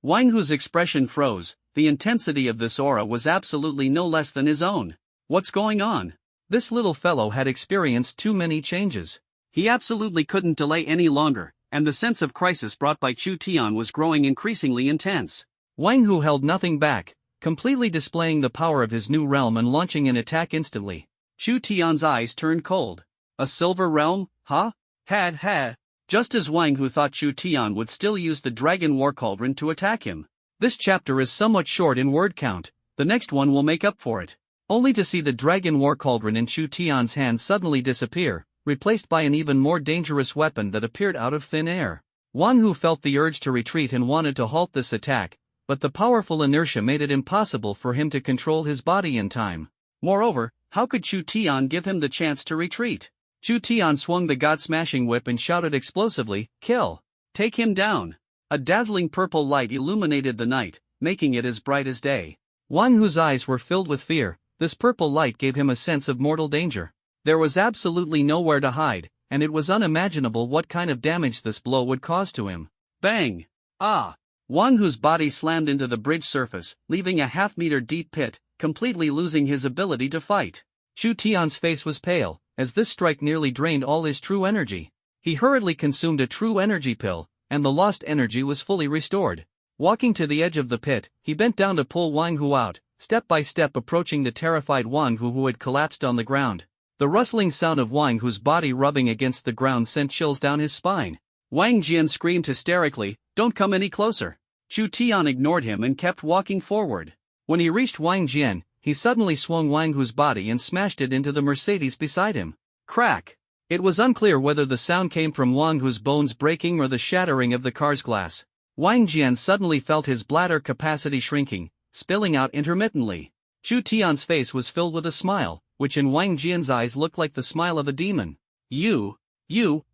Wang Hu's expression froze. The intensity of this aura was absolutely no less than his own. What's going on? This little fellow had experienced too many changes. He absolutely couldn't delay any longer, and the sense of crisis brought by Chu Tian was growing increasingly intense. Wang Hu held nothing back, completely displaying the power of his new realm and launching an attack instantly. Chu Tian's eyes turned cold. A silver realm, huh? Ha. Just as Wang Hu thought Chu Tian would still use the Dragon War Cauldron to attack him. This chapter is somewhat short in word count, the next one will make up for it. Only to see the Dragon War Cauldron in Chu Tian's hand suddenly disappear, replaced by an even more dangerous weapon that appeared out of thin air. Wang Hu felt the urge to retreat and wanted to halt this attack, but the powerful inertia made it impossible for him to control his body in time. Moreover, how could Chu Tian give him the chance to retreat? Chu Tian swung the god-smashing whip and shouted explosively, "Kill! Take him down!" A dazzling purple light illuminated the night, making it as bright as day. Wang Hu's eyes were filled with fear. This purple light gave him a sense of mortal danger. There was absolutely nowhere to hide, and it was unimaginable what kind of damage this blow would cause to him. Bang! Ah! Wang Hu's body slammed into the bridge surface, leaving a half-meter deep pit, completely losing his ability to fight. Chu Tian's face was pale, as this strike nearly drained all his true energy. He hurriedly consumed a true energy pill, and the lost energy was fully restored. Walking to the edge of the pit, he bent down to pull Wang Hu out, step by step approaching the terrified Wang Hu who had collapsed on the ground. The rustling sound of Wang Hu's body rubbing against the ground sent chills down his spine. Wang Jian screamed hysterically, "Don't come any closer." Chu Tian ignored him and kept walking forward. When he reached Wang Jian, he suddenly swung Wang Hu's body and smashed it into the Mercedes beside him. Crack! It was unclear whether the sound came from Wang Hu's bones breaking or the shattering of the car's glass. Wang Jian suddenly felt his bladder capacity shrinking, spilling out intermittently. Chu Tian's face was filled with a smile, which in Wang Jian's eyes looked like the smile of a demon. You,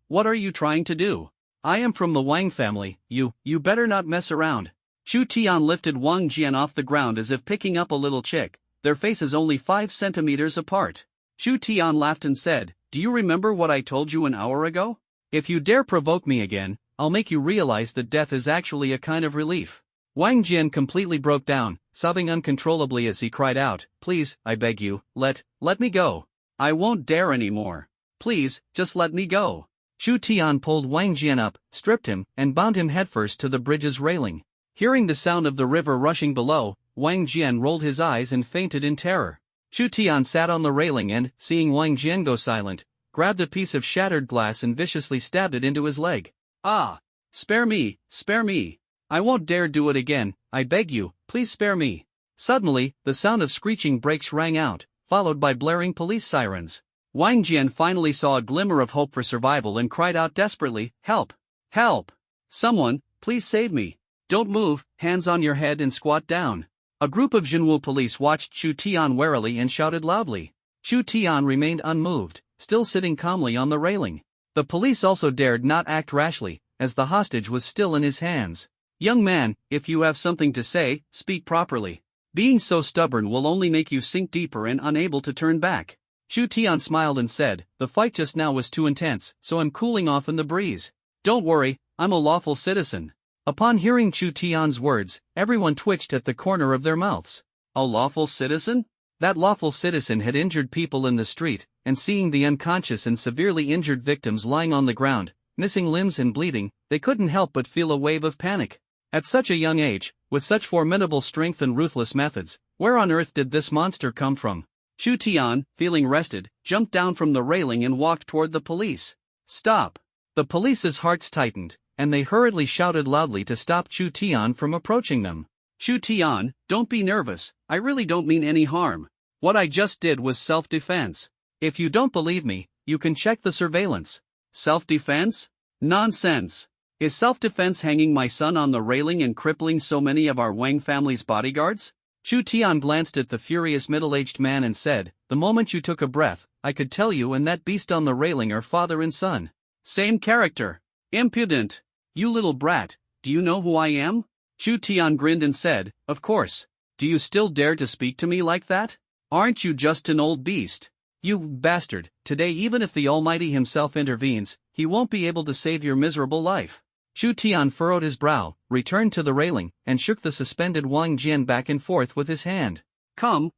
what are you trying to do? I am from the Wang family, you better not mess around. Chu Tian lifted Wang Jian off the ground as if picking up a little chick, their faces only 5 centimeters apart. Chu Tian laughed and said, "Do you remember what I told you an hour ago? If you dare provoke me again, I'll make you realize that death is actually a kind of relief." Wang Jian completely broke down, sobbing uncontrollably as he cried out, "Please, I beg you, let me go. I won't dare anymore. Please, just let me go." Chu Tian pulled Wang Jian up, stripped him, and bound him headfirst to the bridge's railing. Hearing the sound of the river rushing below, Wang Jian rolled his eyes and fainted in terror. Chu Tian sat on the railing and, seeing Wang Jian go silent, grabbed a piece of shattered glass and viciously stabbed it into his leg. "Ah! Spare me, spare me. I won't dare do it again, I beg you, please spare me." Suddenly, the sound of screeching brakes rang out, followed by blaring police sirens. Wang Jian finally saw a glimmer of hope for survival and cried out desperately, "Help! Help! Someone, please save me. Don't move, hands on your head and squat down." A group of Jinwu police watched Chu Tian warily and shouted loudly. Chu Tian remained unmoved, still sitting calmly on the railing. The police also dared not act rashly, as the hostage was still in his hands. "Young man, if you have something to say, speak properly. Being so stubborn will only make you sink deeper and unable to turn back." Chu Tian smiled and said, "The fight just now was too intense, so I'm cooling off in the breeze. Don't worry, I'm a lawful citizen." Upon hearing Chu Tian's words, everyone twitched at the corner of their mouths. A lawful citizen? That lawful citizen had injured people in the street, and seeing the unconscious and severely injured victims lying on the ground, missing limbs and bleeding, they couldn't help but feel a wave of panic. At such a young age, with such formidable strength and ruthless methods, where on earth did this monster come from? Chu Tian, feeling rested, jumped down from the railing and walked toward the police. "Stop!" The police's hearts tightened, and they hurriedly shouted loudly to stop Chu Tian from approaching them. "Chu Tian, don't be nervous, I really don't mean any harm. What I just did was self-defense. If you don't believe me, you can check the surveillance." "Self-defense? Nonsense! Is self-defense hanging my son on the railing and crippling so many of our Wang family's bodyguards?" Chu Tian glanced at the furious middle-aged man and said, "The moment you took a breath, I could tell you and that beast on the railing are father and son. Same character. Impudent! You little brat, do you know who I am?" Chu Tian grinned and said, "Of course. Do you still dare to speak to me like that? Aren't you just an old beast? You bastard, today even if the Almighty himself intervenes, he won't be able to save your miserable life." Chu Tian furrowed his brow, returned to the railing, and shook the suspended Wang Jian back and forth with his hand. Come.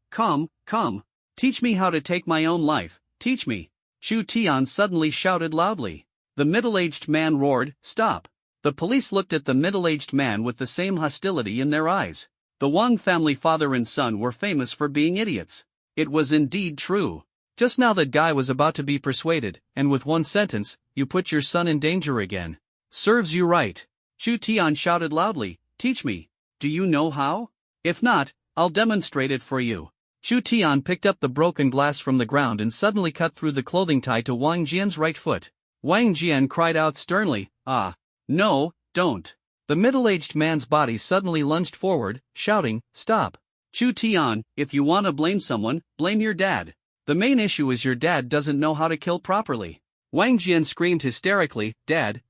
Teach me how to take my own life, teach me." Chu Tian suddenly shouted loudly. The middle-aged man roared, "Stop!" The police looked at the middle-aged man with the same hostility in their eyes. The Wang family father and son were famous for being idiots. It was indeed true. Just now that guy was about to be persuaded, and with one sentence, "You put your son in danger again." "Serves you right." Chu Tian shouted loudly, "Teach me. Do you know how? If not, I'll demonstrate it for you." Chu Tian picked up the broken glass from the ground and suddenly cut through the clothing tie to Wang Jian's right foot. Wang Jian cried out sternly, "Ah! No, don't." The middle-aged man's body suddenly lunged forward, shouting, "Stop." "Chu Tian, if you want to blame someone, blame your dad. The main issue is your dad doesn't know how to kill properly." Wang Jian screamed hysterically, Dad,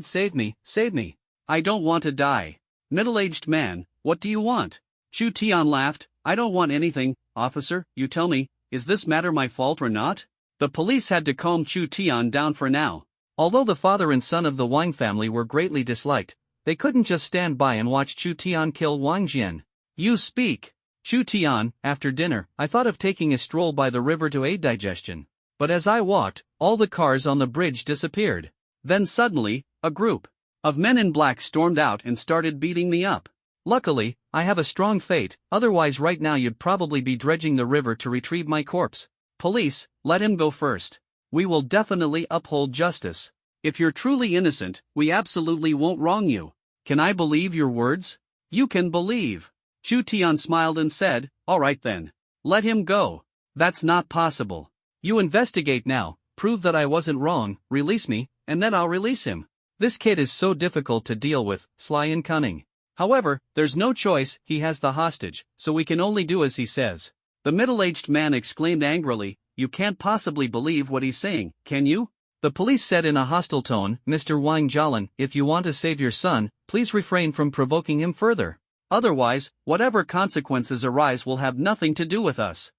save me, save me. I don't want to die." "Middle-aged man, what do you want?" Chu Tian laughed, "I don't want anything, officer, you tell me, is this matter my fault or not?" The police had to calm Chu Tian down for now. Although the father and son of the Wang family were greatly disliked, they couldn't just stand by and watch Chu Tian kill Wang Jian. "You speak." "Chu Tian, after dinner, I thought of taking a stroll by the river to aid digestion. But as I walked, all the cars on the bridge disappeared. Then suddenly, a group of men in black stormed out and started beating me up. Luckily, I have a strong fate, otherwise right now you'd probably be dredging the river to retrieve my corpse. Police, let him go first. We will definitely uphold justice. If you're truly innocent, we absolutely won't wrong you. Can I believe your words?" "You can believe." Chu Tian smiled and said, "All right then. Let him go." "That's not possible. You investigate now, prove that I wasn't wrong, release me, and then I'll release him. This kid is so difficult to deal with, sly and cunning. However, there's no choice, he has the hostage, so we can only do as he says." The middle-aged man exclaimed angrily, "You can't possibly believe what he's saying, can you? The police said in a hostile tone, Mr. Wang Jialan, if you want to save your son, please refrain from provoking him further. Otherwise, whatever consequences arise will have nothing to do with us.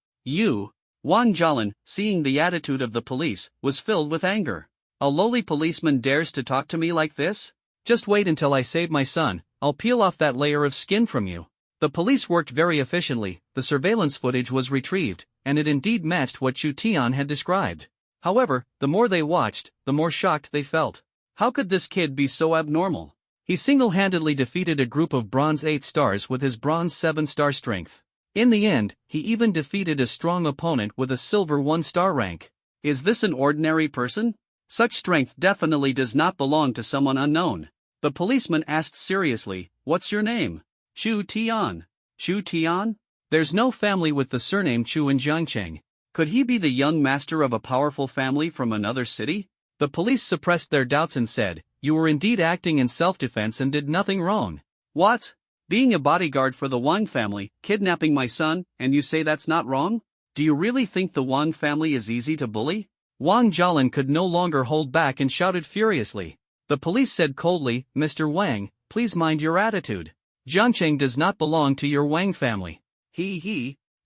Wang Jialan, seeing the attitude of the police, was filled with anger. A lowly policeman dares to talk to me like this? Just wait until I save my son, I'll peel off that layer of skin from you. The police worked very efficiently, the surveillance footage was retrieved, and it indeed matched what Chu Tian had described. However, the more they watched, the more shocked they felt. How could this kid be so abnormal? He single-handedly defeated a group of Bronze 8 stars with his Bronze 7-star strength. In the end, he even defeated a strong opponent with a Silver 1-star rank. Is this an ordinary person? Such strength definitely does not belong to someone unknown. The policeman asked seriously, "What's your name?" "Chu Tian." "Chu Tian? There's no family with the surname Chu in Jiangcheng. Could he be the young master of a powerful family from another city?" The police suppressed their doubts and said, "You were indeed acting in self-defense and did nothing wrong." "What? Being a bodyguard for the Wang family, kidnapping my son, and you say that's not wrong? Do you really think the Wang family is easy to bully?" Wang Jialan could no longer hold back and shouted furiously. The police said coldly, "Mr. Wang, please mind your attitude. Jiangcheng does not belong to your Wang family."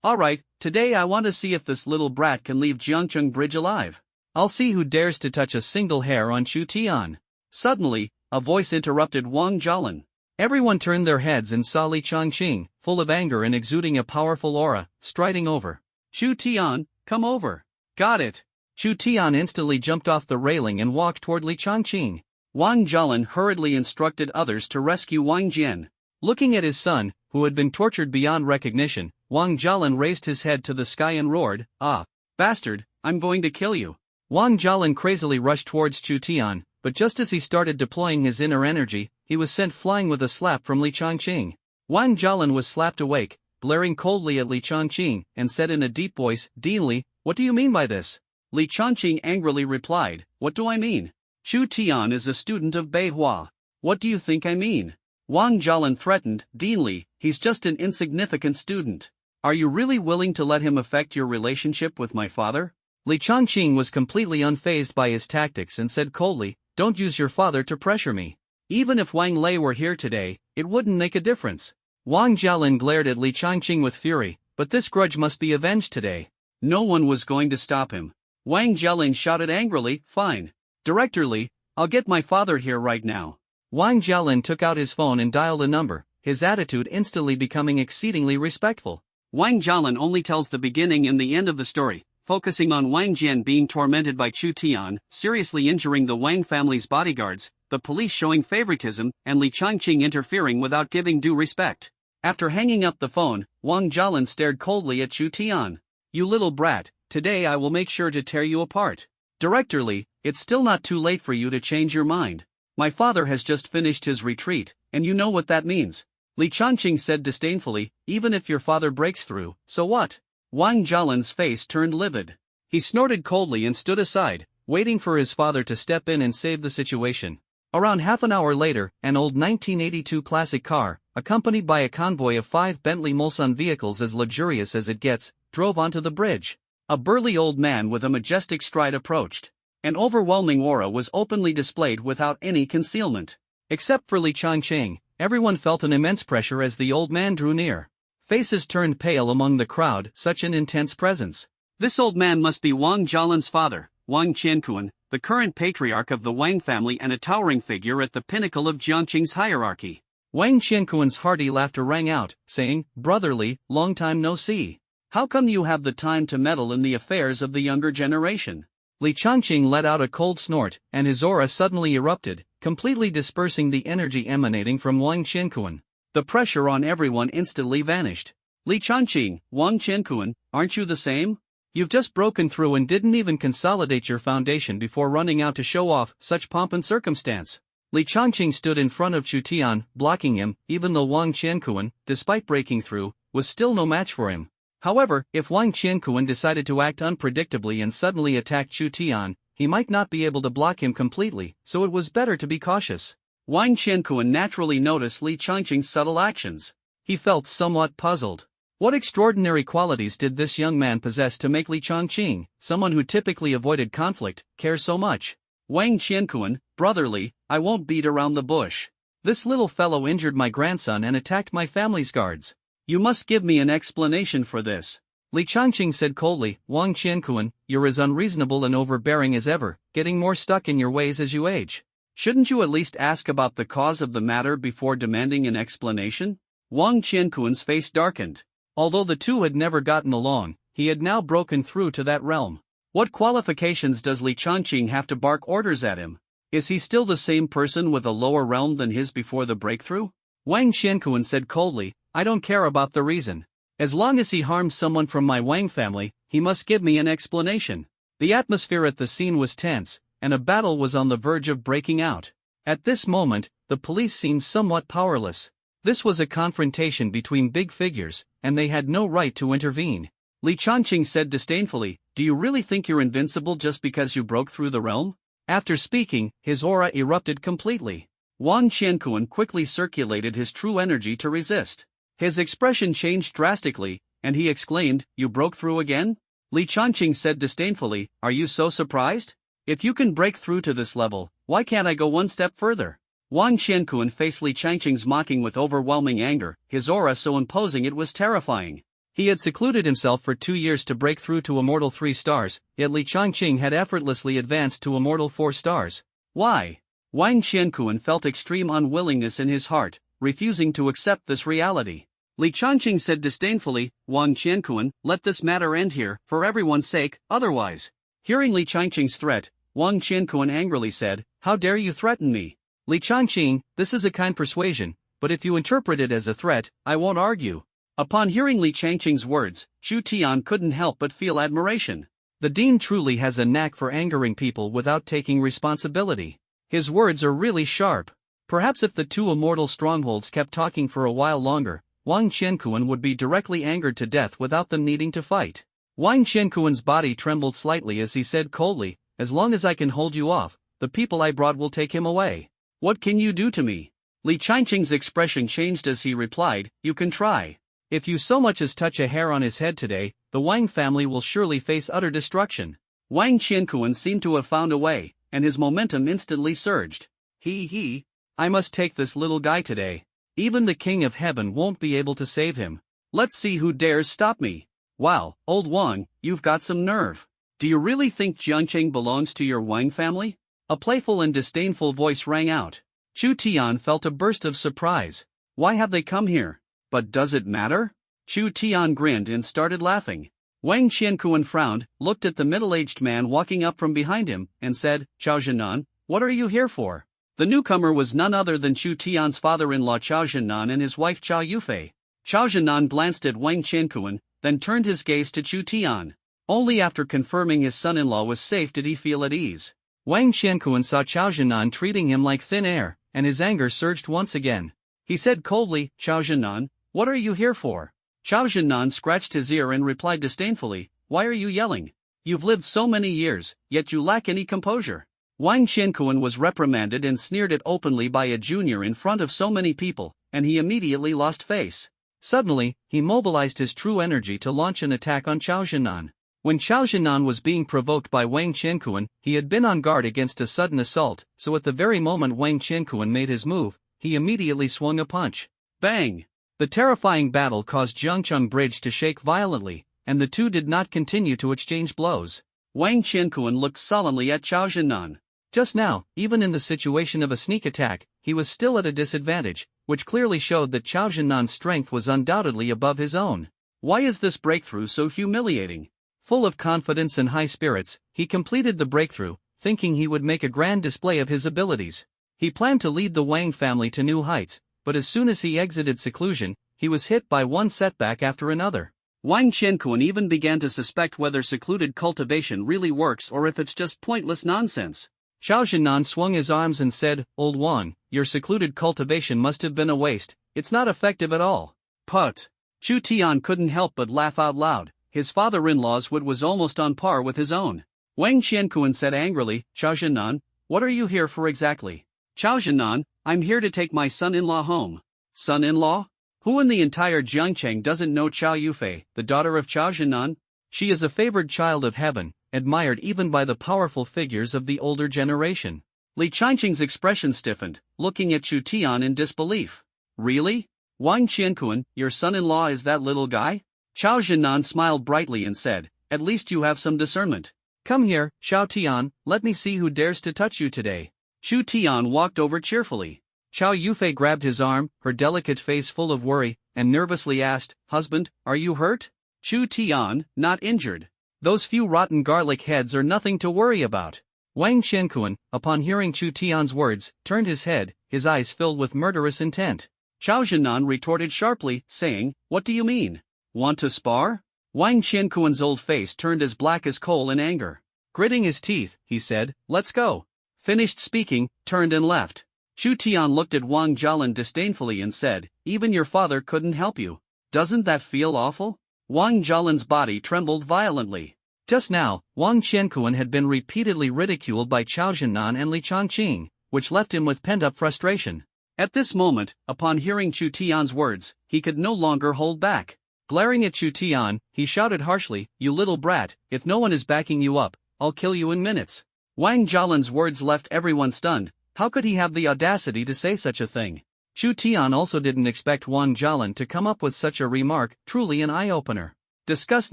Alright, today I want to see if this little brat can leave Jiangcheng Bridge alive. I'll see who dares to touch a single hair on Chu Tian. Suddenly, a voice interrupted Wang Jialan. Everyone turned their heads and saw Li Changqing, full of anger and exuding a powerful aura, striding over. "Chu Tian, come over." "Got it." Chu Tian instantly jumped off the railing and walked toward Li Changqing. Wang Jialan hurriedly instructed others to rescue Wang Jian. Looking at his son, who had been tortured beyond recognition, Wang Jialan raised his head to the sky and roared, "Ah, bastard, I'm going to kill you." Wang Jialan crazily rushed towards Chu Tian, but just as he started deploying his inner energy, he was sent flying with a slap from Li Changqing. Wang Jialan was slapped awake, glaring coldly at Li Changqing, and said in a deep voice, "Dean Li, what do you mean by this?" Li Changqing angrily replied, "What do I mean? Chu Tian is a student of Beihua. What do you think I mean?" Wang Jialan threatened, "Dean Li, he's just an insignificant student. Are you really willing to let him affect your relationship with my father?" Li Changqing was completely unfazed by his tactics and said coldly, "Don't use your father to pressure me. Even if Wang Lei were here today, it wouldn't make a difference." Wang Jialan glared at Li Changqing with fury, but this grudge must be avenged today. No one was going to stop him. Wang Jialan shouted angrily, "Fine. Director Li, I'll get my father here right now." Wang Jialan took out his phone and dialed a number, his attitude instantly becoming exceedingly respectful. Wang Jialan only tells the beginning and the end of the story, focusing on Wang Jian being tormented by Chu Tian, seriously injuring the Wang family's bodyguards, the police showing favoritism, and Li Changqing interfering without giving due respect. After hanging up the phone, Wang Jialan stared coldly at Chu Tian. "You little brat, today I will make sure to tear you apart. Director Li, it's still not too late for you to change your mind. My father has just finished his retreat, and you know what that means." Li Changqing said disdainfully, "Even if your father breaks through, so what?" Wang Jialan's face turned livid. He snorted coldly and stood aside, waiting for his father to step in and save the situation. Around half an hour later, an old 1982 classic car, accompanied by a convoy of 5 Bentley Mulsanne vehicles as luxurious as it gets, drove onto the bridge. A burly old man with a majestic stride approached. An overwhelming aura was openly displayed without any concealment. Except for Li Changqing, everyone felt an immense pressure as the old man drew near. Faces turned pale among the crowd, such an intense presence. This old man must be Wang Jialan's father, Wang Qianquan, the current patriarch of the Wang family and a towering figure at the pinnacle of Jiangqing's hierarchy. Wang Qianquan's hearty laughter rang out, saying, "Brotherly, long time no see. How come you have the time to meddle in the affairs of the younger generation?" Li Changqing let out a cold snort, and his aura suddenly erupted, completely dispersing the energy emanating from Wang Qianquan. The pressure on everyone instantly vanished. "Li Changqing, Wang Qianquan, aren't you the same? You've just broken through and didn't even consolidate your foundation before running out to show off such pomp and circumstance." Li Changqing stood in front of Chu Tian, blocking him, even though Wang Qianquan, despite breaking through, was still no match for him. However, if Wang Qianquan decided to act unpredictably and suddenly attack Chu Tian, he might not be able to block him completely, so it was better to be cautious. Wang Qianquan naturally noticed Li Changqing's subtle actions. He felt somewhat puzzled. What extraordinary qualities did this young man possess to make Li Changqing, someone who typically avoided conflict, care so much? Wang Qianquan, brotherly, I won't beat around the bush. This little fellow injured my grandson and attacked my family's guards. You must give me an explanation for this. Li Changqing said coldly. Wang Qianquan, you're as unreasonable and overbearing as ever, getting more stuck in your ways as you age. Shouldn't you at least ask about the cause of the matter before demanding an explanation? Wang Qianquan's face darkened. Although the two had never gotten along, he had now broken through to that realm. What qualifications does Li Changqing have to bark orders at him? Is he still the same person with a lower realm than his before the breakthrough? Wang Qianquan said coldly, I don't care about the reason. As long as he harms someone from my Wang family, he must give me an explanation. The atmosphere at the scene was tense, and a battle was on the verge of breaking out. At this moment, the police seemed somewhat powerless. This was a confrontation between big figures, and they had no right to intervene. Li Changqing said disdainfully, do you really think you're invincible just because you broke through the realm? After speaking, his aura erupted completely. Wang Qianquan quickly circulated his true energy to resist. His expression changed drastically, and he exclaimed, you broke through again? Li Changqing said disdainfully, are you so surprised? If you can break through to this level, why can't I go one step further? Wang Qianquan faced Li Changqing's mocking with overwhelming anger, his aura so imposing it was terrifying. He had secluded himself for 2 years to break through to Immortal 3 stars, yet Li Changqing had effortlessly advanced to Immortal 4 stars. Why? Wang Qianquan felt extreme unwillingness in his heart, refusing to accept this reality. Li Changqing said disdainfully, Wang Qianquan, let this matter end here, for everyone's sake, otherwise. Hearing Li Changqing's threat, Wang Qianquan angrily said, how dare you threaten me? Li Changqing, this is a kind persuasion, but if you interpret it as a threat, I won't argue. Upon hearing Li Changqing's words, Zhu Tian couldn't help but feel admiration. The dean truly has a knack for angering people without taking responsibility. His words are really sharp. Perhaps if the two immortal strongholds kept talking for a while longer, Wang Qianquan would be directly angered to death without them needing to fight. Wang Qianquan's body trembled slightly as he said coldly, as long as I can hold you off, the people I brought will take him away. What can you do to me? Li Changqing's expression changed as he replied, you can try. If you so much as touch a hair on his head today, the Wang family will surely face utter destruction. Wang Qianquan seemed to have found a way, and his momentum instantly surged. I must take this little guy today. Even the King of Heaven won't be able to save him. Let's see who dares stop me. Wow, old Wang, you've got some nerve. Do you really think Jiangcheng belongs to your Wang family? A playful and disdainful voice rang out. Zhu Tian felt a burst of surprise. Why have they come here? But does it matter? Zhu Tian grinned and started laughing. Wang Qianquan frowned, looked at the middle-aged man walking up from behind him, and said, Chao Zhenan, what are you here for? The newcomer was none other than Zhu Tian's father-in-law Chao Zhenan and his wife Chao Yufei. Chao Zhenan glanced at Wang Qianquan, then turned his gaze to Zhu Tian. Only after confirming his son-in-law was safe did he feel at ease. Wang Qianquan saw Chao Zhenan treating him like thin air, and his anger surged once again. He said coldly, Chao Zhenan, what are you here for? Chao Zhenan scratched his ear and replied disdainfully, why are you yelling? You've lived so many years, yet you lack any composure. Wang Qianquan was reprimanded and sneered at openly by a junior in front of so many people, and he immediately lost face. Suddenly, he mobilized his true energy to launch an attack on Chao Zhenan. When Chao Zhenan was being provoked by Wang Qianquan, he had been on guard against a sudden assault, so at the very moment Wang Qianquan made his move, he immediately swung a punch. Bang! The terrifying battle caused Jiangcheng Bridge to shake violently, and the two did not continue to exchange blows. Wang Qianquan looked sullenly at Chao Zhenan. Just now, even in the situation of a sneak attack, he was still at a disadvantage, which clearly showed that Chao Zhenan's strength was undoubtedly above his own. Why is this breakthrough so humiliating? Full of confidence and high spirits, he completed the breakthrough, thinking he would make a grand display of his abilities. He planned to lead the Wang family to new heights, but as soon as he exited seclusion, he was hit by one setback after another. Wang Qianquan even began to suspect whether secluded cultivation really works or if it's just pointless nonsense. Chao Zhenan swung his arms and said, Old Wang, your secluded cultivation must have been a waste, it's not effective at all. Put. Zhu Tian couldn't help but laugh out loud. His father-in-law's wit was almost on par with his own. Wang Qianquan said angrily, Chao Zhenan, what are you here for exactly? Chao Zhenan, I'm here to take my son-in-law home. Son-in-law? Who in the entire Jiangcheng doesn't know Chao Yufei, the daughter of Chao Zhenan? She is a favored child of heaven, admired even by the powerful figures of the older generation. Li Changqing's expression stiffened, looking at Chu Tian in disbelief. Really? Wang Qianquan, your son-in-law is that little guy? Chao Zhinan smiled brightly and said, at least you have some discernment. Come here, Xiao Tian, let me see who dares to touch you today. Chu Tian walked over cheerfully. Chao Yufei grabbed his arm, her delicate face full of worry, and nervously asked, husband, are you hurt? Chu Tian, not injured. Those few rotten garlic heads are nothing to worry about. Wang Qianquan, upon hearing Chu Tian's words, turned his head, his eyes filled with murderous intent. Chao Zhinan retorted sharply, saying, what do you mean? Want to spar? Wang Qianquan's old face turned as black as coal in anger. Gritting his teeth, he said, let's go. Finished speaking, turned and left. Chu Tian looked at Wang Jialan disdainfully and said, even your father couldn't help you. Doesn't that feel awful? Wang Jialan's body trembled violently. Just now, Wang Qianquan had been repeatedly ridiculed by Chao Zhinan and Li Changqing, which left him with pent-up frustration. At this moment, upon hearing Chu Tian's words, he could no longer hold back. Glaring at Chu Tian, he shouted harshly, you little brat, if no one is backing you up, I'll kill you in minutes. Wang Jialan's words left everyone stunned. How could he have the audacity to say such a thing? Chu Tian also didn't expect Wang Jialan to come up with such a remark, truly an eye-opener. Disgust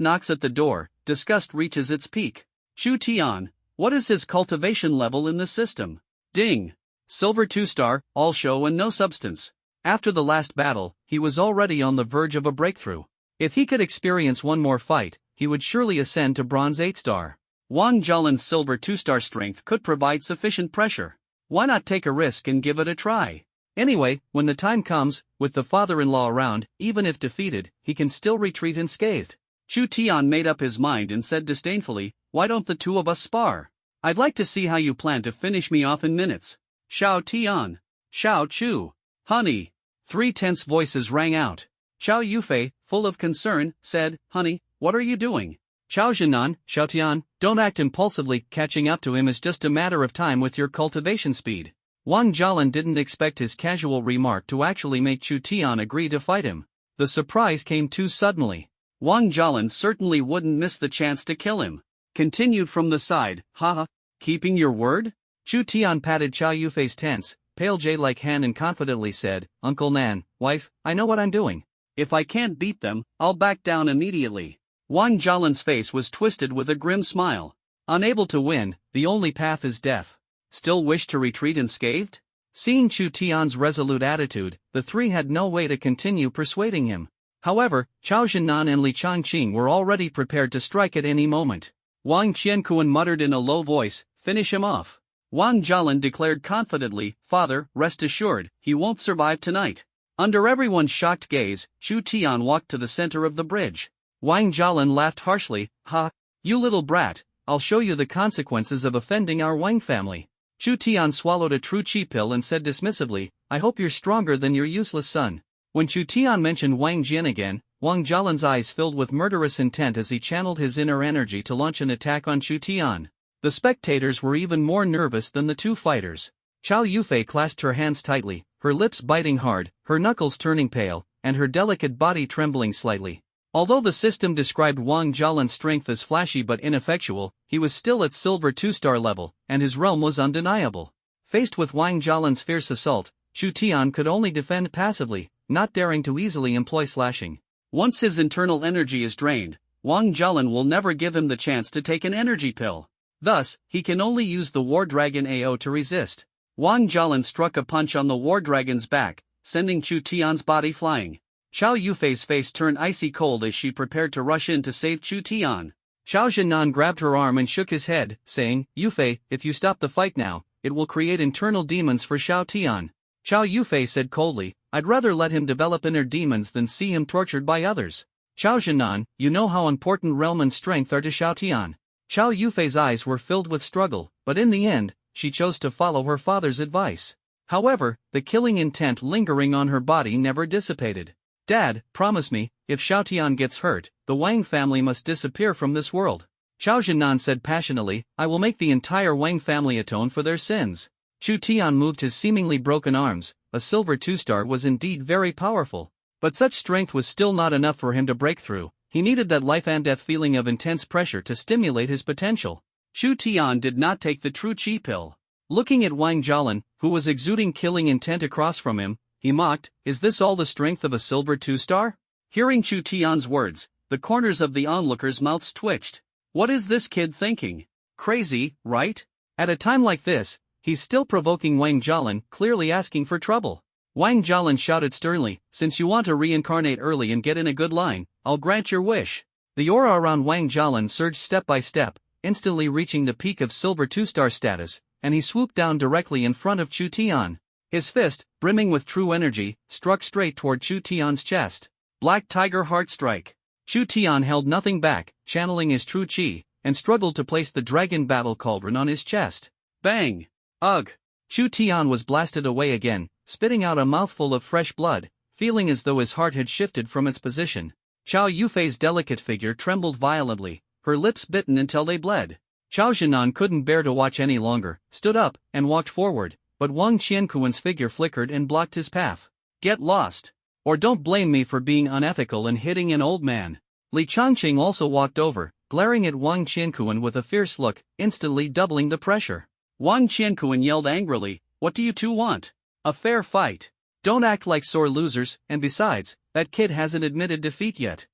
knocks at the door, disgust reaches its peak. Chu Tian, what is his cultivation level in the system? Ding. Silver 2-star, all show and no substance. After the last battle, he was already on the verge of a breakthrough. If he could experience one more fight, he would surely ascend to bronze 8-star. Wang Jialan's silver 2-star strength could provide sufficient pressure. Why not take a risk and give it a try? Anyway, when the time comes, with the father-in-law around, even if defeated, he can still retreat unscathed. Chu Tian made up his mind and said disdainfully, why don't the two of us spar? I'd like to see how you plan to finish me off in minutes. Xiao Tian. Xiao Chu. Honey. 3 tense voices rang out. Chao Yufei, full of concern, said, honey, what are you doing? Chao Zhinan, Xiao Tian, don't act impulsively, catching up to him is just a matter of time with your cultivation speed. Wang Jialan didn't expect his casual remark to actually make Chu Tian agree to fight him. The surprise came too suddenly. Wang Jialan certainly wouldn't miss the chance to kill him. Continued from the side, haha, keeping your word? Chu Tian patted Chao Yufei's tense, pale jade-like hand and confidently said, Uncle Nan, wife, I know what I'm doing. If I can't beat them, I'll back down immediately. Wang Jialan's face was twisted with a grim smile. Unable to win, the only path is death. Still wish to retreat unscathed? Seeing Chu Tian's resolute attitude, the three had no way to continue persuading him. However, Chao Zhinan and Li Changqing were already prepared to strike at any moment. Wang Qianquan muttered in a low voice, finish him off. Wang Jialan declared confidently, father, rest assured, he won't survive tonight. Under everyone's shocked gaze, Chu Tian walked to the center of the bridge. Wang Jialan laughed harshly, ha, you little brat, I'll show you the consequences of offending our Wang family. Chu Tian swallowed a true chi pill and said dismissively, I hope you're stronger than your useless son. When Chu Tian mentioned Wang Jian again, Wang Jialan's eyes filled with murderous intent as he channeled his inner energy to launch an attack on Chu Tian. The spectators were even more nervous than the two fighters. Chao Yufei clasped her hands tightly, her lips biting hard, her knuckles turning pale, and her delicate body trembling slightly. Although the system described Wang Jialan's strength as flashy but ineffectual, he was still at silver 2-star level, and his realm was undeniable. Faced with Wang Jialan's fierce assault, Chu Tian could only defend passively, not daring to easily employ slashing. Once his internal energy is drained, Wang Jialan will never give him the chance to take an energy pill. Thus, he can only use the War Dragon AO to resist. Wang Jialan struck a punch on the War Dragon's back, sending Chu Tian's body flying. Chao Yufei's face turned icy cold as she prepared to rush in to save Chu Tian. Chao Zhinan grabbed her arm and shook his head, saying, Yufei, if you stop the fight now, it will create internal demons for Xiao Tian. Chao Yufei said coldly, I'd rather let him develop inner demons than see him tortured by others. Chao Zhinan, you know how important realm and strength are to Xiao Tian. Chao Yufei's eyes were filled with struggle, but in the end, she chose to follow her father's advice. However, the killing intent lingering on her body never dissipated. Dad, promise me, if Xiao Tian gets hurt, the Wang family must disappear from this world. Chao Zhinan said passionately, I will make the entire Wang family atone for their sins. Chu Tian moved his seemingly broken arms. A silver 2-star was indeed very powerful. But such strength was still not enough for him to break through. He needed that life and death feeling of intense pressure to stimulate his potential. Chu Tian did not take the true chi pill. Looking at Wang Jialan, who was exuding killing intent across from him, he mocked, "Is this all the strength of a silver 2-star? Hearing Chu Tian's words, the corners of the onlookers' mouths twitched. What is this kid thinking? Crazy, right? At a time like this, he's still provoking Wang Jialan, clearly asking for trouble. Wang Jialan shouted sternly, "Since you want to reincarnate early and get in a good line, I'll grant your wish." The aura around Wang Jialan surged step by step, instantly reaching the peak of silver 2-star status, and he swooped down directly in front of Chu Tian. His fist, brimming with true energy, struck straight toward Chu Tian's chest. Black Tiger Heart Strike. Chu Tian held nothing back, channeling his true chi, and struggled to place the Dragon Battle Cauldron on his chest. Bang! Ugh! Chu Tian was blasted away again, spitting out a mouthful of fresh blood, feeling as though his heart had shifted from its position. Chao Yufei's delicate figure trembled violently, her lips bitten until they bled. Chao Zhenan couldn't bear to watch any longer, stood up, and walked forward, but Wang Qiankuan's figure flickered and blocked his path. Get lost! Or don't blame me for being unethical and hitting an old man. Li Changqing also walked over, glaring at Wang Qiankuan with a fierce look, instantly doubling the pressure. Wang Qiankuan yelled angrily, "What do you two want? A fair fight? Don't act like sore losers, and besides, that kid hasn't admitted defeat yet."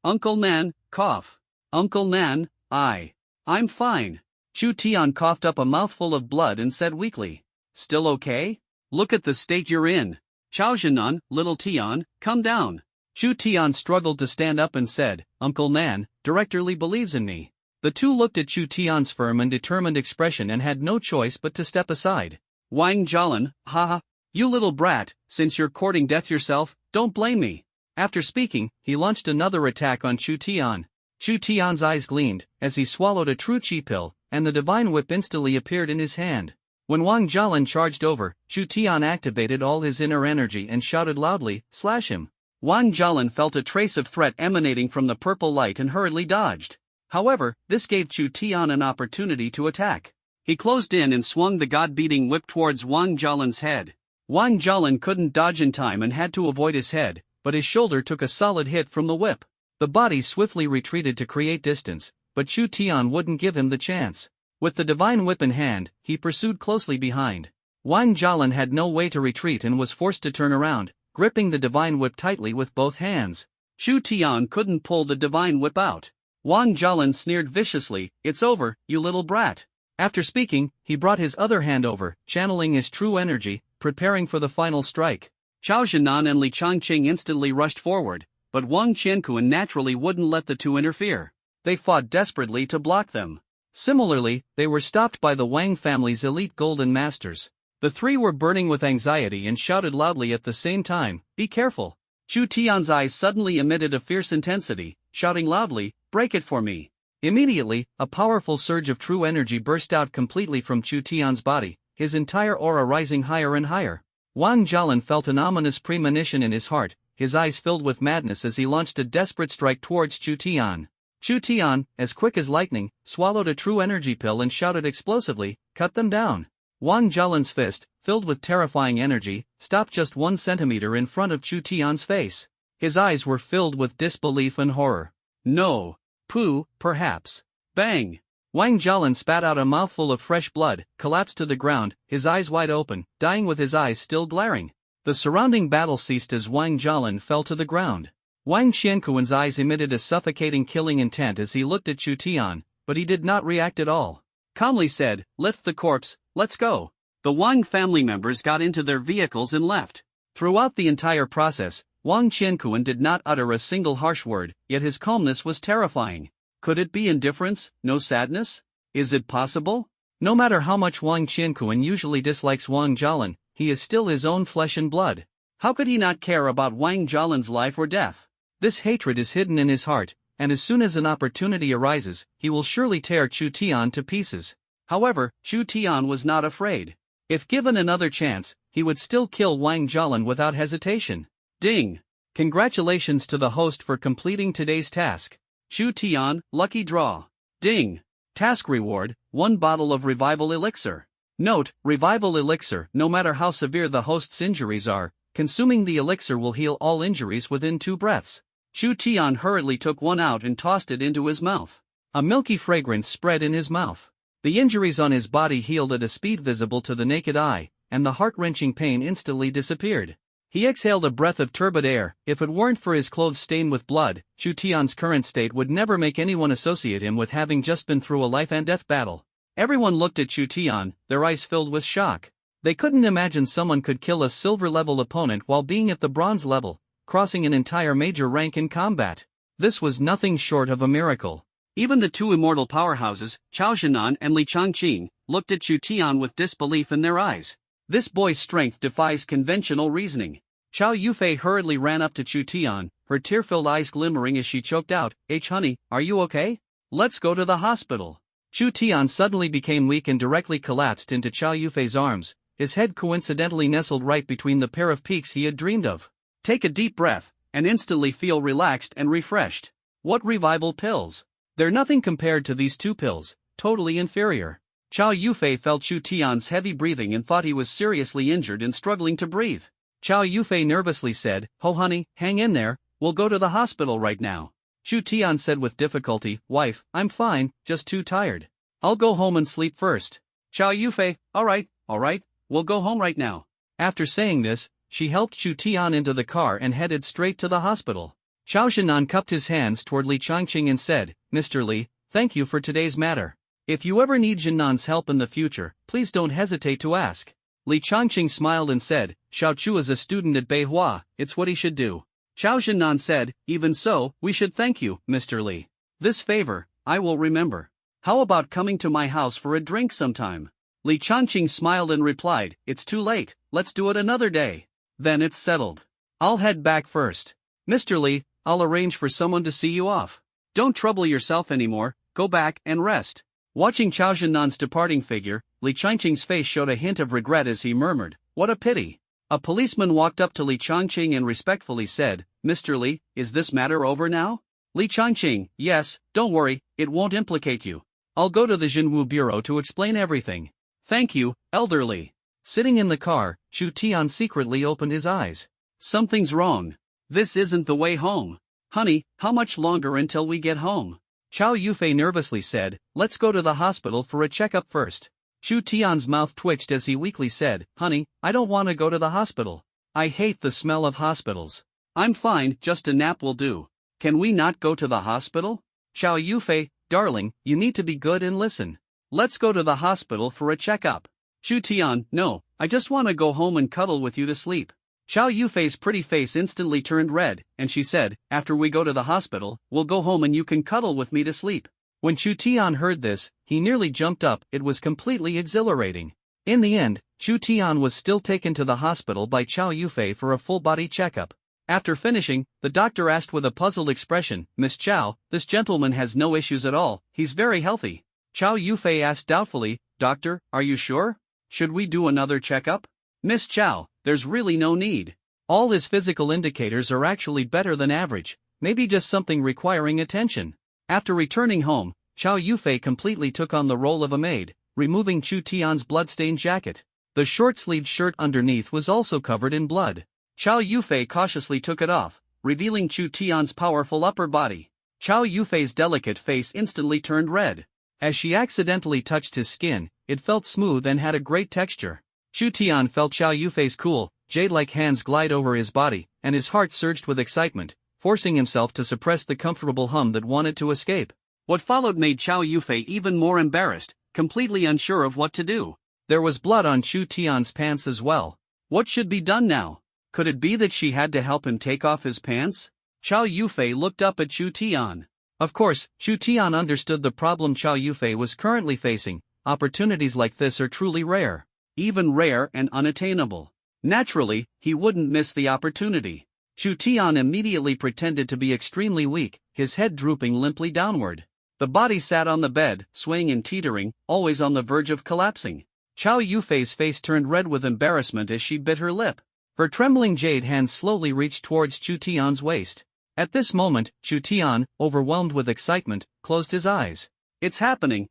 Uncle Nan, cough. Uncle Nan, I'm fine. Chu Tian coughed up a mouthful of blood and said weakly, "Still okay? Look at the state you're in. Chao Zhenan, little Tian, come down." Chu Tian struggled to stand up and said, "Uncle Nan, Director Li believes in me." The two looked at Chu Tian's firm and determined expression and had no choice but to step aside. Wang Jialan, haha, you little brat, since you're courting death yourself, don't blame me. After speaking, he launched another attack on Chu Tian. Chu Tian's eyes gleamed, as he swallowed a true chi pill, and the divine whip instantly appeared in his hand. When Wang Jialan charged over, Chu Tian activated all his inner energy and shouted loudly, "Slash him!" Wang Jialan felt a trace of threat emanating from the purple light and hurriedly dodged. However, this gave Chu Tian an opportunity to attack. He closed in and swung the god-beating whip towards Wang Jialan's head. Wang Jialan couldn't dodge in time and had to avoid his head, but his shoulder took a solid hit from the whip. The body swiftly retreated to create distance, but Chu Tian wouldn't give him the chance. With the divine whip in hand, he pursued closely behind. Wang Jialan had no way to retreat and was forced to turn around, gripping the divine whip tightly with both hands. Chu Tian couldn't pull the divine whip out. Wang Jialan sneered viciously, "It's over, you little brat." After speaking, he brought his other hand over, channeling his true energy, preparing for the final strike. Chao Zhenan and Li Changqing instantly rushed forward, but Wang Qiankuan naturally wouldn't let the two interfere. They fought desperately to block them. Similarly, they were stopped by the Wang family's elite golden masters. The three were burning with anxiety and shouted loudly at the same time, "Be careful." Chu Tian's eyes suddenly emitted a fierce intensity, shouting loudly, "Break it for me." Immediately, a powerful surge of true energy burst out completely from Chu Tian's body, his entire aura rising higher and higher. Wang Jialan felt an ominous premonition in his heart, his eyes filled with madness as he launched a desperate strike towards Chu Tian. Chu Tian, as quick as lightning, swallowed a true energy pill and shouted explosively, "Cut them down." Wang Jialan's fist, filled with terrifying energy, stopped just 1 centimeter in front of Chu Tian's face. His eyes were filled with disbelief and horror. "No. Pooh, perhaps." Bang! Wang Jialan spat out a mouthful of fresh blood, collapsed to the ground, his eyes wide open, dying with his eyes still glaring. The surrounding battle ceased as Wang Jialan fell to the ground. Wang Qiankuan's eyes emitted a suffocating killing intent as he looked at Chu Tian, but he did not react at all. Calmly said, "Lift the corpse, let's go." The Wang family members got into their vehicles and left. Throughout the entire process, Wang Qiankuan did not utter a single harsh word, yet his calmness was terrifying. Could it be indifference, no sadness? Is it possible? No matter how much Wang Qiankuan usually dislikes Wang Jialan, he is still his own flesh and blood. How could he not care about Wang Jialan's life or death? This hatred is hidden in his heart, and as soon as an opportunity arises, he will surely tear Chu Tian to pieces. However, Chu Tian was not afraid. If given another chance, he would still kill Wang Jialan without hesitation. Ding! Congratulations to the host for completing today's task. Chu Tian, lucky draw. Ding! Task reward, 1 bottle of revival elixir. Note, revival elixir, no matter how severe the host's injuries are, consuming the elixir will heal all injuries within 2 breaths. Chu Tian hurriedly took one out and tossed it into his mouth. A milky fragrance spread in his mouth. The injuries on his body healed at a speed visible to the naked eye, and the heart-wrenching pain instantly disappeared. He exhaled a breath of turbid air. If it weren't for his clothes stained with blood, Chu Tian's current state would never make anyone associate him with having just been through a life-and-death battle. Everyone looked at Chu Tian, their eyes filled with shock. They couldn't imagine someone could kill a silver-level opponent while being at the bronze level, crossing an entire major rank in combat. This was nothing short of a miracle. Even the two immortal powerhouses, Chao Zhinan and Li Changqing, looked at Chu Tian with disbelief in their eyes. This boy's strength defies conventional reasoning. Chao Yufei hurriedly ran up to Chu Tian, her tear-filled eyes glimmering as she choked out, "Honey, are you okay? Let's go to the hospital." Chu Tian suddenly became weak and directly collapsed into Chao Yufei's arms, his head coincidentally nestled right between the pair of peaks he had dreamed of. Take a deep breath, and instantly feel relaxed and refreshed. What revival pills! They're nothing compared to these two pills, totally inferior. Chao Yufei felt Chu Tian's heavy breathing and thought he was seriously injured and struggling to breathe. Chao Yufei nervously said, "Oh honey, hang in there, we'll go to the hospital right now." Chu Tian said with difficulty, "Wife, I'm fine, just too tired. I'll go home and sleep first." Chao Yufei, all right, we'll go home right now." After saying this, she helped Chu Tian into the car and headed straight to the hospital. Chao Zhinan cupped his hands toward Li Changqing and said, "Mr. Li, thank you for today's matter. If you ever need Zhinan's help in the future, please don't hesitate to ask." Li Changqing smiled and said, "Xiao Chu is a student at Beihua, it's what he should do." Chao Zhinan said, "Even so, we should thank you, Mr. Li. This favor, I will remember. How about coming to my house for a drink sometime?" Li Changqing smiled and replied, "It's too late, let's do it another day." "Then it's settled. I'll head back first. Mr. Li, I'll arrange for someone to see you off. Don't trouble yourself anymore, go back and rest." Watching Chao Zhinan's departing figure, Li Changqing's face showed a hint of regret as he murmured, "What a pity." A policeman walked up to Li Changqing and respectfully said, "Mr. Li, is this matter over now?" Li Changqing, "Yes, don't worry, it won't implicate you. I'll go to the Jinwu Bureau to explain everything." "Thank you, elderly." Sitting in the car, Chu Tian secretly opened his eyes. "Something's wrong. This isn't the way home. Honey, how much longer until we get home?" Chao Yufei nervously said, "Let's go to the hospital for a checkup first." Chu Tian's mouth twitched as he weakly said, "Honey, I don't want to go to the hospital. I hate the smell of hospitals. I'm fine, just a nap will do. Can we not go to the hospital?" "Chao Yufei, darling, you need to be good and listen. Let's go to the hospital for a checkup." Chu Tian, "No, I just want to go home and cuddle with you to sleep." Chao Yufei's pretty face instantly turned red, and she said, "After we go to the hospital, we'll go home and you can cuddle with me to sleep." When Chu Tian heard this, he nearly jumped up. It was completely exhilarating. In the end, Chu Tian was still taken to the hospital by Chao Yufei for a full-body checkup. After finishing, the doctor asked with a puzzled expression, "Miss Chao, this gentleman has no issues at all, he's very healthy." Chao Yufei asked doubtfully, "Doctor, are you sure? Should we do another checkup?" "Miss Chao, there's really no need. All his physical indicators are actually better than average, maybe just something requiring attention." After returning home, Chao Yufei completely took on the role of a maid, removing Chu Tian's blood-stained jacket. The short-sleeved shirt underneath was also covered in blood. Chao Yufei cautiously took it off, revealing Chu Tian's powerful upper body. Chao Yufei's delicate face instantly turned red. As she accidentally touched his skin, it felt smooth and had a great texture. Chu Tian felt Chao Yufei's cool, jade-like hands glide over his body, and his heart surged with excitement, forcing himself to suppress the comfortable hum that wanted to escape. What followed made Chao Yufei even more embarrassed, completely unsure of what to do. There was blood on Chu Tian's pants as well. What should be done now? Could it be that she had to help him take off his pants? Chao Yufei looked up at Chu Tian. Of course, Chu Tian understood the problem Chao Yufei was currently facing. Opportunities like this are truly rare. Even rare and unattainable. Naturally, he wouldn't miss the opportunity. Chu Tian immediately pretended to be extremely weak, his head drooping limply downward. The body sat on the bed, swaying and teetering, always on the verge of collapsing. Chao Yufei's face turned red with embarrassment as she bit her lip. Her trembling jade hands slowly reached towards Chu Tian's waist. At this moment, Chu Tian, overwhelmed with excitement, closed his eyes. It's happening,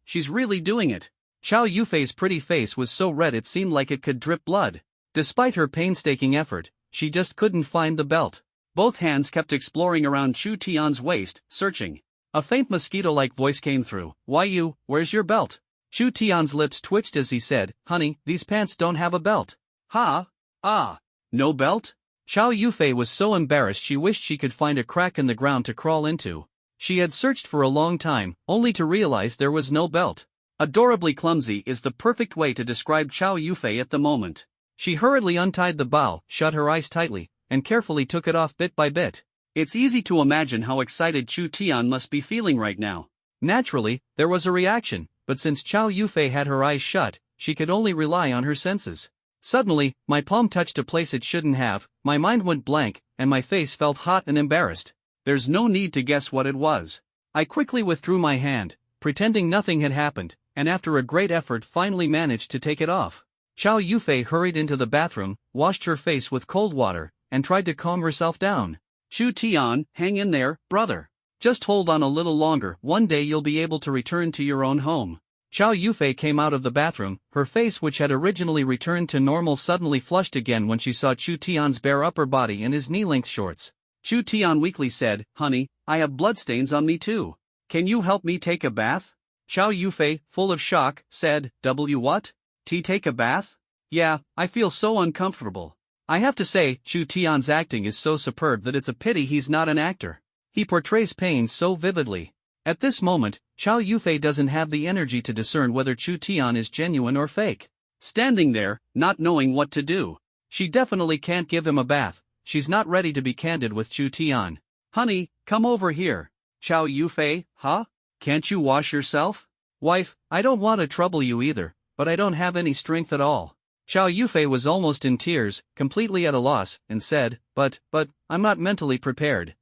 she's really doing it." Chao Yufei's pretty face was so red it seemed like it could drip blood. Despite her painstaking effort, she just couldn't find the belt. Both hands kept exploring around Chu Tian's waist, searching. A faint mosquito-like voice came through. Where's your belt? Chu Tian's lips twitched as he said, honey, these pants don't have a belt. Ha? Ah. No belt? Chow Yufei was so embarrassed she wished she could find a crack in the ground to crawl into. She had searched for a long time, only to realize there was no belt. Adorably clumsy is the perfect way to describe Chow Yufei at the moment. She hurriedly untied the bow, shut her eyes tightly, and carefully took it off bit by bit. It's easy to imagine how excited Chu Tian must be feeling right now. Naturally, there was a reaction, but since Chow Yufei had her eyes shut, she could only rely on her senses. Suddenly, my palm touched a place it shouldn't have, my mind went blank, and my face felt hot and embarrassed. There's no need to guess what it was. I quickly withdrew my hand, pretending nothing had happened, and after a great effort finally managed to take it off. Chow Yufei hurried into the bathroom, washed her face with cold water, and tried to calm herself down. Chu Tian, hang in there, brother. Just hold on a little longer, one day you'll be able to return to your own home. Chow Yufei came out of the bathroom, her face which had originally returned to normal suddenly flushed again when she saw Chu Tian's bare upper body in his knee-length shorts. Chu Tian weakly said, honey, I have bloodstains on me too. Can you help me take a bath? Chow Yufei, full of shock, said, what? Take a bath? Yeah, I feel so uncomfortable. I have to say, Chu Tian's acting is so superb that it's a pity he's not an actor. He portrays pain so vividly. At this moment, Chow Yufei doesn't have the energy to discern whether Chu Tian is genuine or fake. Standing there, not knowing what to do. She definitely can't give him a bath, she's not ready to be candid with Chu Tian. Honey, come over here. Chow Yufei, huh? Can't you wash yourself? Wife, I don't want to trouble you either, but I don't have any strength at all. Chow Yufei was almost in tears, completely at a loss, and said, but, I'm not mentally prepared,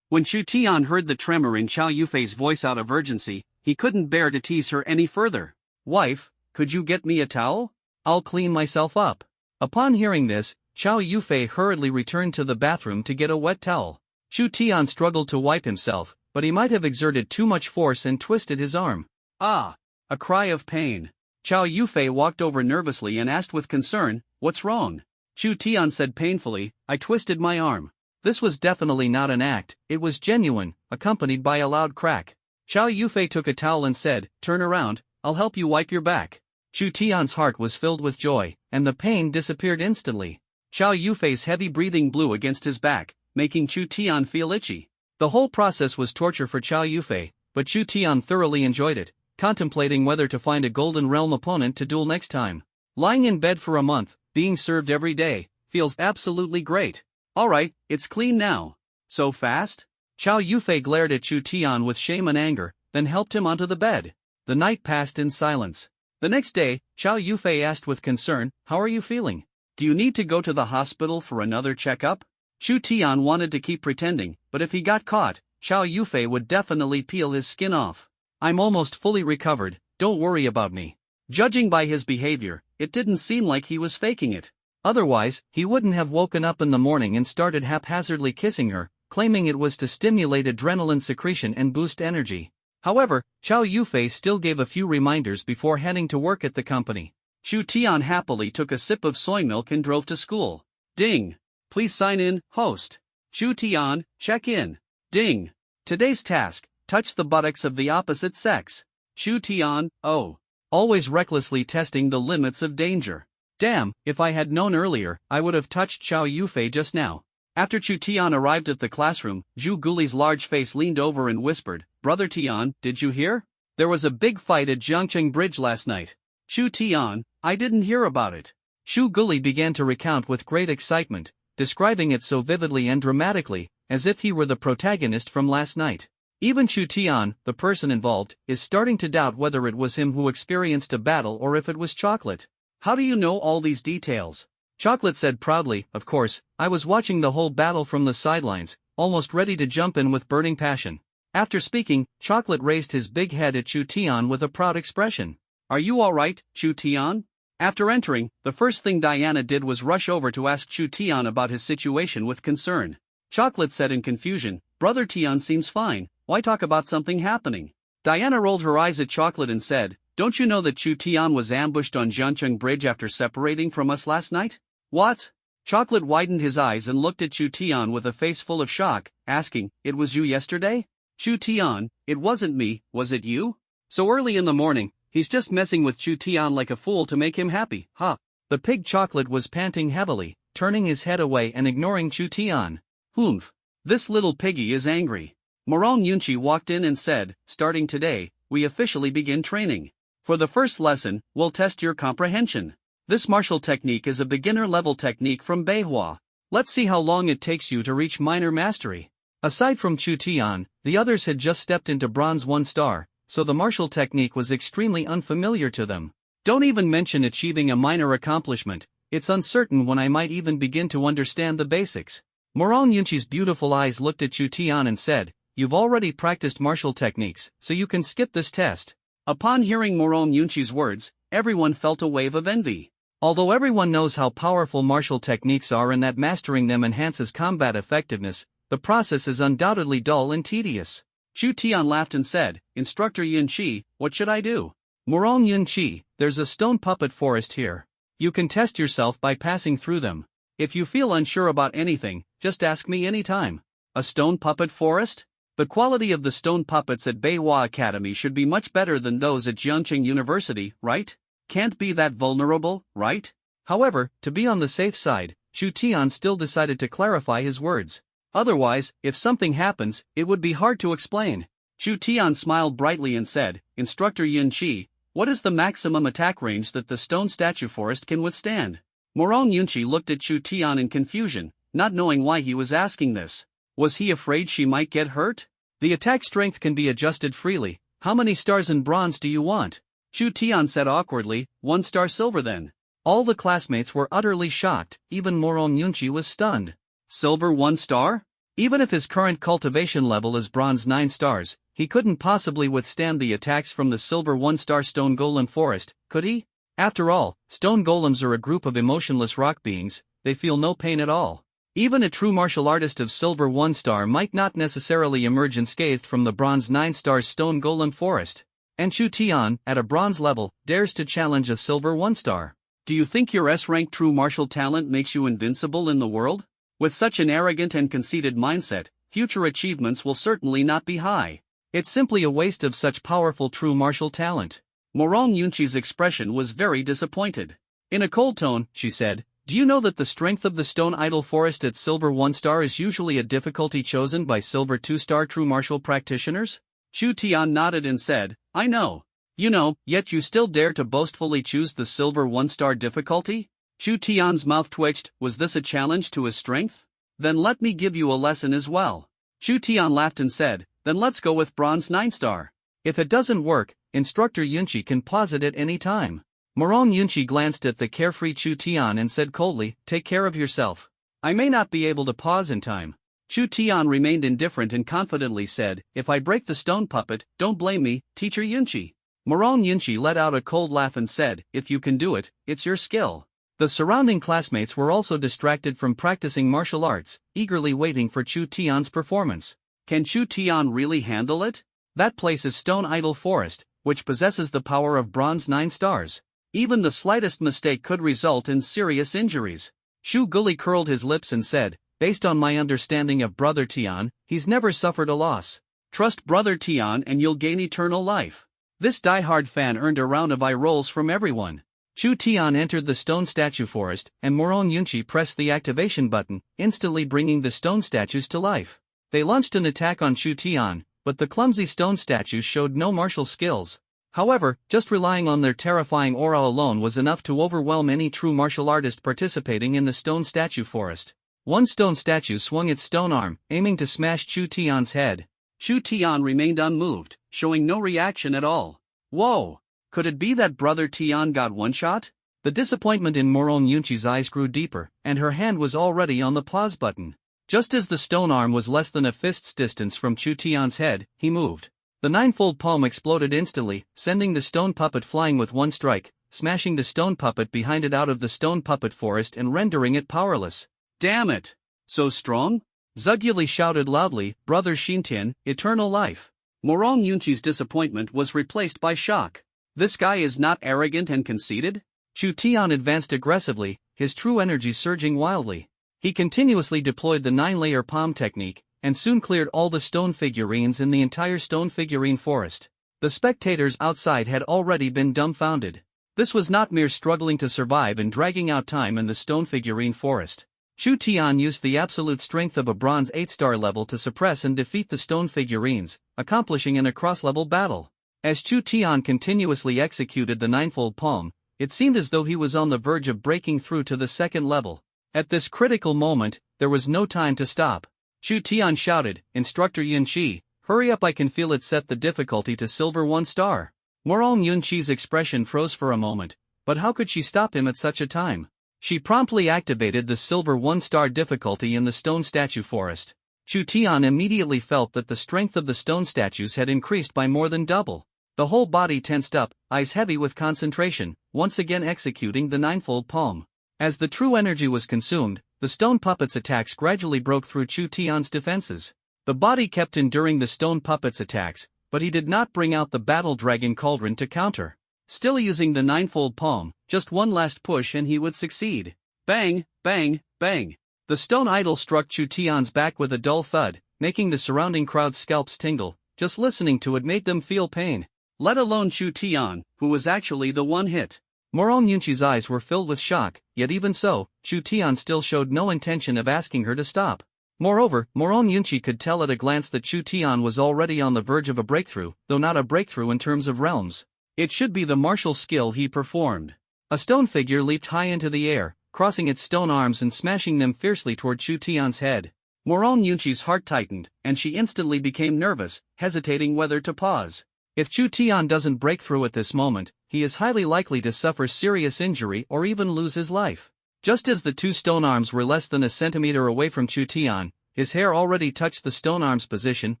When Chu Tian heard the tremor in Chow Yufei's voice out of urgency, he couldn't bear to tease her any further. Wife, could you get me a towel? I'll clean myself up. Upon hearing this, Chow Yufei hurriedly returned to the bathroom to get a wet towel. Chu Tian struggled to wipe himself, but he might have exerted too much force and twisted his arm. Ah! A cry of pain. Chow Yufei walked over nervously and asked with concern, what's wrong? Chu Tian said painfully, I twisted my arm. This was definitely not an act, it was genuine, accompanied by a loud crack. Chow Yufei took a towel and said, turn around, I'll help you wipe your back. Chu Tian's heart was filled with joy, and the pain disappeared instantly. Chow Yufei's heavy breathing blew against his back, making Chu Tian feel itchy. The whole process was torture for Chow Yufei, but Chu Tian thoroughly enjoyed it, contemplating whether to find a Golden Realm opponent to duel next time. Lying in bed for a month, being served every day, feels absolutely great. Alright, it's clean now. So fast? Chow Yufei glared at Chu Tian with shame and anger, then helped him onto the bed. The night passed in silence. The next day, Chow Yufei asked with concern, how are you feeling? Do you need to go to the hospital for another checkup? Chu Tian wanted to keep pretending, but if he got caught, Chow Yufei would definitely peel his skin off. I'm almost fully recovered, don't worry about me. Judging by his behavior, it didn't seem like he was faking it. Otherwise, he wouldn't have woken up in the morning and started haphazardly kissing her, claiming it was to stimulate adrenaline secretion and boost energy. However, Chow Yufei still gave a few reminders before heading to work at the company. Chu Tian happily took a sip of soy milk and drove to school. Ding! Please sign in, host. Chu Tian, check in. Ding! Today's task, touch the buttocks of the opposite sex. Chu Tian, oh. Always recklessly testing the limits of danger. Damn, if I had known earlier, I would have touched Chow Yufei just now. After Chu Tian arrived at the classroom, Zhu Guli's large face leaned over and whispered, Brother Tian, did you hear? There was a big fight at Jiangcheng Bridge last night. Chu Tian, I didn't hear about it. Zhu Guli began to recount with great excitement, describing it so vividly and dramatically, as if he were the protagonist from last night. Even Chu Tian, the person involved, is starting to doubt whether it was him who experienced a battle or if it was Chocolate. How do you know all these details? Chocolate said proudly, of course, I was watching the whole battle from the sidelines, almost ready to jump in with burning passion. After speaking, Chocolate raised his big head at Chu Tian with a proud expression. Are you alright, Chu Tian? After entering, the first thing Diana did was rush over to ask Chu Tian about his situation with concern. Chocolate said in confusion, Brother Tian seems fine, why talk about something happening? Diana rolled her eyes at Chocolate and said, don't you know that Chu Tian was ambushed on Jiangcheng Bridge after separating from us last night? What? Chocolate widened his eyes and looked at Chu Tian with a face full of shock, asking, "It was you yesterday?" Chu Tian, "It wasn't me, was it you?" So early in the morning, he's just messing with Chu Tian like a fool to make him happy, huh? The pig Chocolate was panting heavily, turning his head away and ignoring Chu Tian. "Humph. This little piggy is angry." Morong Yunchi walked in and said, "Starting today, we officially begin training. For the first lesson, we'll test your comprehension. This martial technique is a beginner-level technique from Beihua. Let's see how long it takes you to reach minor mastery." Aside from Chu Tian, the others had just stepped into Bronze 1 star, so the martial technique was extremely unfamiliar to them. Don't even mention achieving a minor accomplishment, it's uncertain when I might even begin to understand the basics. Morong Yunchi's beautiful eyes looked at Chu Tian and said, "You've already practiced martial techniques, so you can skip this test." Upon hearing Morong Yunchi's words, everyone felt a wave of envy. Although everyone knows how powerful martial techniques are and that mastering them enhances combat effectiveness, the process is undoubtedly dull and tedious. Chu Tian laughed and said, "Instructor Yunchi, what should I do?" "Morong Yunchi, there's a stone puppet forest here. You can test yourself by passing through them. If you feel unsure about anything, just ask me anytime." A stone puppet forest? The quality of the stone puppets at Beihua Academy should be much better than those at Jiangqing University, right? Can't be that vulnerable, right? However, to be on the safe side, Chu Tian still decided to clarify his words. Otherwise, if something happens, it would be hard to explain. Chu Tian smiled brightly and said, "Instructor Yunchi, what is the maximum attack range that the stone statue forest can withstand?" Morong Yunchi looked at Chu Tian in confusion, not knowing why he was asking this. Was he afraid she might get hurt? "The attack strength can be adjusted freely. How many stars in bronze do you want?" Chu Tian said awkwardly, "1 star silver then." All the classmates were utterly shocked, even Morong Yunchi was stunned. Silver 1 star? Even if his current cultivation level is bronze 9 stars, he couldn't possibly withstand the attacks from the silver 1 star stone golem forest, could he? After all, stone golems are a group of emotionless rock beings, they feel no pain at all. Even a true martial artist of silver 1 star might not necessarily emerge unscathed from the bronze 9 star stone golem forest. And Chu Tian, at a bronze level, dares to challenge a silver 1 star. Do you think your S-rank true martial talent makes you invincible in the world? With such an arrogant and conceited mindset, future achievements will certainly not be high. It's simply a waste of such powerful true martial talent. Morong Yunchi's expression was very disappointed. In a cold tone, she said, "Do you know that the strength of the stone idol forest at silver 1 star is usually a difficulty chosen by silver 2 star true martial practitioners?" Chu Tian nodded and said, "I know. You know, yet you still dare to boastfully choose the silver 1 star difficulty?" Chu Tian's mouth twitched. Was this a challenge to his strength? "Then let me give you a lesson as well." Chu Tian laughed and said, "Then let's go with bronze 9 star. If it doesn't work, Instructor Yunchi can pause it at any time." Morong Yunchi glanced at the carefree Chu Tian and said coldly, "Take care of yourself. I may not be able to pause in time." Chu Tian remained indifferent and confidently said, "If I break the stone puppet, don't blame me, Teacher Yunchi." Morong Yunchi let out a cold laugh and said, "If you can do it, it's your skill." The surrounding classmates were also distracted from practicing martial arts, eagerly waiting for Chu Tian's performance. Can Chu Tian really handle it? That place is Stone Idol Forest, which possesses the power of bronze 9 stars. Even the slightest mistake could result in serious injuries. Shu Guli curled his lips and said, "Based on my understanding of Brother Tian, he's never suffered a loss. Trust Brother Tian and you'll gain eternal life." This die-hard fan earned a round of eye rolls from everyone. Chu Tian entered the stone statue forest, and Morong Yunchi pressed the activation button, instantly bringing the stone statues to life. They launched an attack on Chu Tian, but the clumsy stone statues showed no martial skills. However, just relying on their terrifying aura alone was enough to overwhelm any true martial artist participating in the stone statue forest. One stone statue swung its stone arm, aiming to smash Chu Tian's head. Chu Tian remained unmoved, showing no reaction at all. Whoa! Could it be that Brother Tian got one shot? The disappointment in Morong Yunchi's eyes grew deeper, and her hand was already on the pause button. Just as the stone arm was less than a fist's distance from Chu Tian's head, he moved. The ninefold palm exploded instantly, sending the stone puppet flying with one strike, smashing the stone puppet behind it out of the stone puppet forest and rendering it powerless. Damn it! So strong? Zuguli shouted loudly, "Brother Xintian, eternal life." Morong Yunchi's disappointment was replaced by shock. This guy is not arrogant and conceited? Chu Tian advanced aggressively, his true energy surging wildly. He continuously deployed the 9-layer palm technique, and soon cleared all the stone figurines in the entire stone figurine forest. The spectators outside had already been dumbfounded. This was not mere struggling to survive and dragging out time in the stone figurine forest. Chu Tian used the absolute strength of a bronze 8-star level to suppress and defeat the stone figurines, accomplishing an across-level battle. As Chu Tian continuously executed the ninefold palm, it seemed as though he was on the verge of breaking through to the second level. At this critical moment, there was no time to stop. Chu Tian shouted, "Instructor Yunqi, hurry up, I can feel it, set the difficulty to silver 1 star. Morong Yunqi's expression froze for a moment, but how could she stop him at such a time? She promptly activated the silver 1-star difficulty in the stone statue forest. Chu Tian immediately felt that the strength of the stone statues had increased by more than double. The whole body tensed up, eyes heavy with concentration, once again executing the ninefold palm. As the true energy was consumed, the stone puppet's attacks gradually broke through Chu Tian's defenses. The body kept enduring the stone puppet's attacks, but he did not bring out the battle dragon cauldron to counter. Still using the ninefold palm, just one last push and he would succeed. Bang, bang, bang. The stone idol struck Chu Tian's back with a dull thud, making the surrounding crowd's scalps tingle. Just listening to it made them feel pain. Let alone Chu Tian, who was actually the one hit. Morong Yunqi's eyes were filled with shock, yet even so, Chu Tian still showed no intention of asking her to stop. Moreover, Morong Yunqi could tell at a glance that Chu Tian was already on the verge of a breakthrough, though not a breakthrough in terms of realms. It should be the martial skill he performed. A stone figure leaped high into the air, crossing its stone arms and smashing them fiercely toward Chu Tian's head. Morong Yunqi's heart tightened, and she instantly became nervous, hesitating whether to pause. If Chu Tian doesn't break through at this moment, he is highly likely to suffer serious injury or even lose his life. Just as the two stone arms were less than a centimeter away from Chu Tian, his hair already touched the stone arm's position,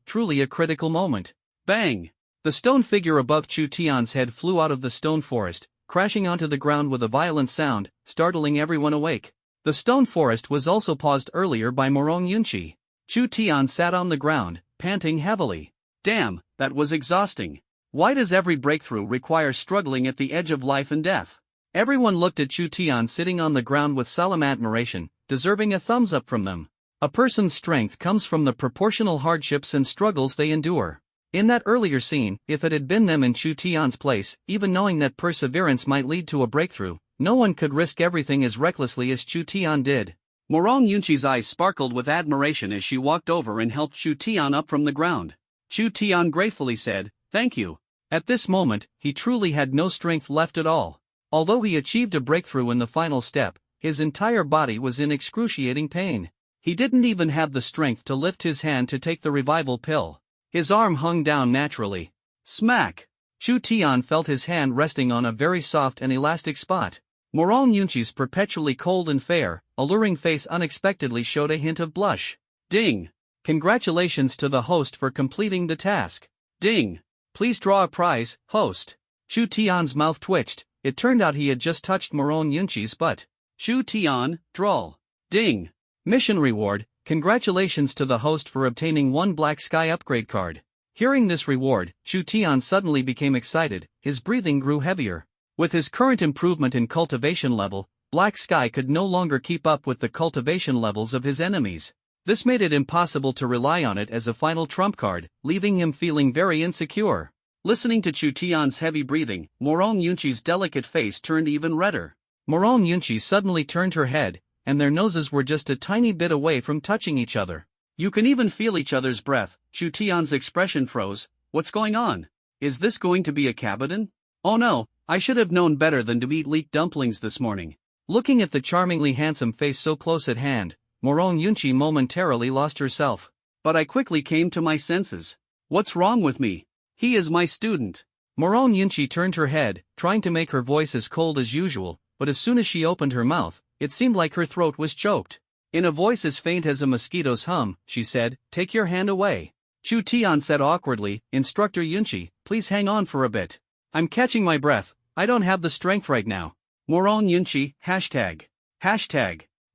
truly a critical moment. Bang! The stone figure above Chu Tian's head flew out of the stone forest, crashing onto the ground with a violent sound, startling everyone awake. The stone forest was also paused earlier by Morong Yunqi. Chu Tian sat on the ground, panting heavily. Damn, that was exhausting. Why does every breakthrough require struggling at the edge of life and death? Everyone looked at Chu Tian sitting on the ground with solemn admiration, deserving a thumbs up from them. A person's strength comes from the proportional hardships and struggles they endure. In that earlier scene, if it had been them in Chu Tian's place, even knowing that perseverance might lead to a breakthrough, no one could risk everything as recklessly as Chu Tian did. Morong Yunqi's eyes sparkled with admiration as she walked over and helped Chu Tian up from the ground. Chu Tian gratefully said, "Thank you." At this moment, he truly had no strength left at all. Although he achieved a breakthrough in the final step, his entire body was in excruciating pain. He didn't even have the strength to lift his hand to take the revival pill. His arm hung down naturally. Smack! Chu Tian felt his hand resting on a very soft and elastic spot. Morong Yunqi's perpetually cold and fair, alluring face unexpectedly showed a hint of blush. Ding! Congratulations to the host for completing the task. Ding! Please draw a prize, host. Chu Tian's mouth twitched. It turned out he had just touched Morong Yunqi's butt. Chu Tian, draw. Ding! Mission reward. Congratulations to the host for obtaining 1 Black Sky upgrade card. Hearing this reward, Chu Tian suddenly became excited, his breathing grew heavier. With his current improvement in cultivation level, Black Sky could no longer keep up with the cultivation levels of his enemies. This made it impossible to rely on it as a final trump card, leaving him feeling very insecure. Listening to Chu Tian's heavy breathing, Morong Yunqi's delicate face turned even redder. Morong Yunqi suddenly turned her head, and their noses were just a tiny bit away from touching each other. You can even feel each other's breath. Chu Tian's expression froze. What's going on? Is this going to be a cabadan? Oh no, I should have known better than to eat leek dumplings this morning. Looking at the charmingly handsome face so close at hand, Morong Yunqi momentarily lost herself. But I quickly came to my senses. What's wrong with me? He is my student. Morong Yunqi turned her head, trying to make her voice as cold as usual, but as soon as she opened her mouth, it seemed like her throat was choked. In a voice as faint as a mosquito's hum, she said, "Take your hand away." Chu Tian said awkwardly, "Instructor Yunqi, please hang on for a bit. I'm catching my breath, I don't have the strength right now." Morong Yunqi, hashtag.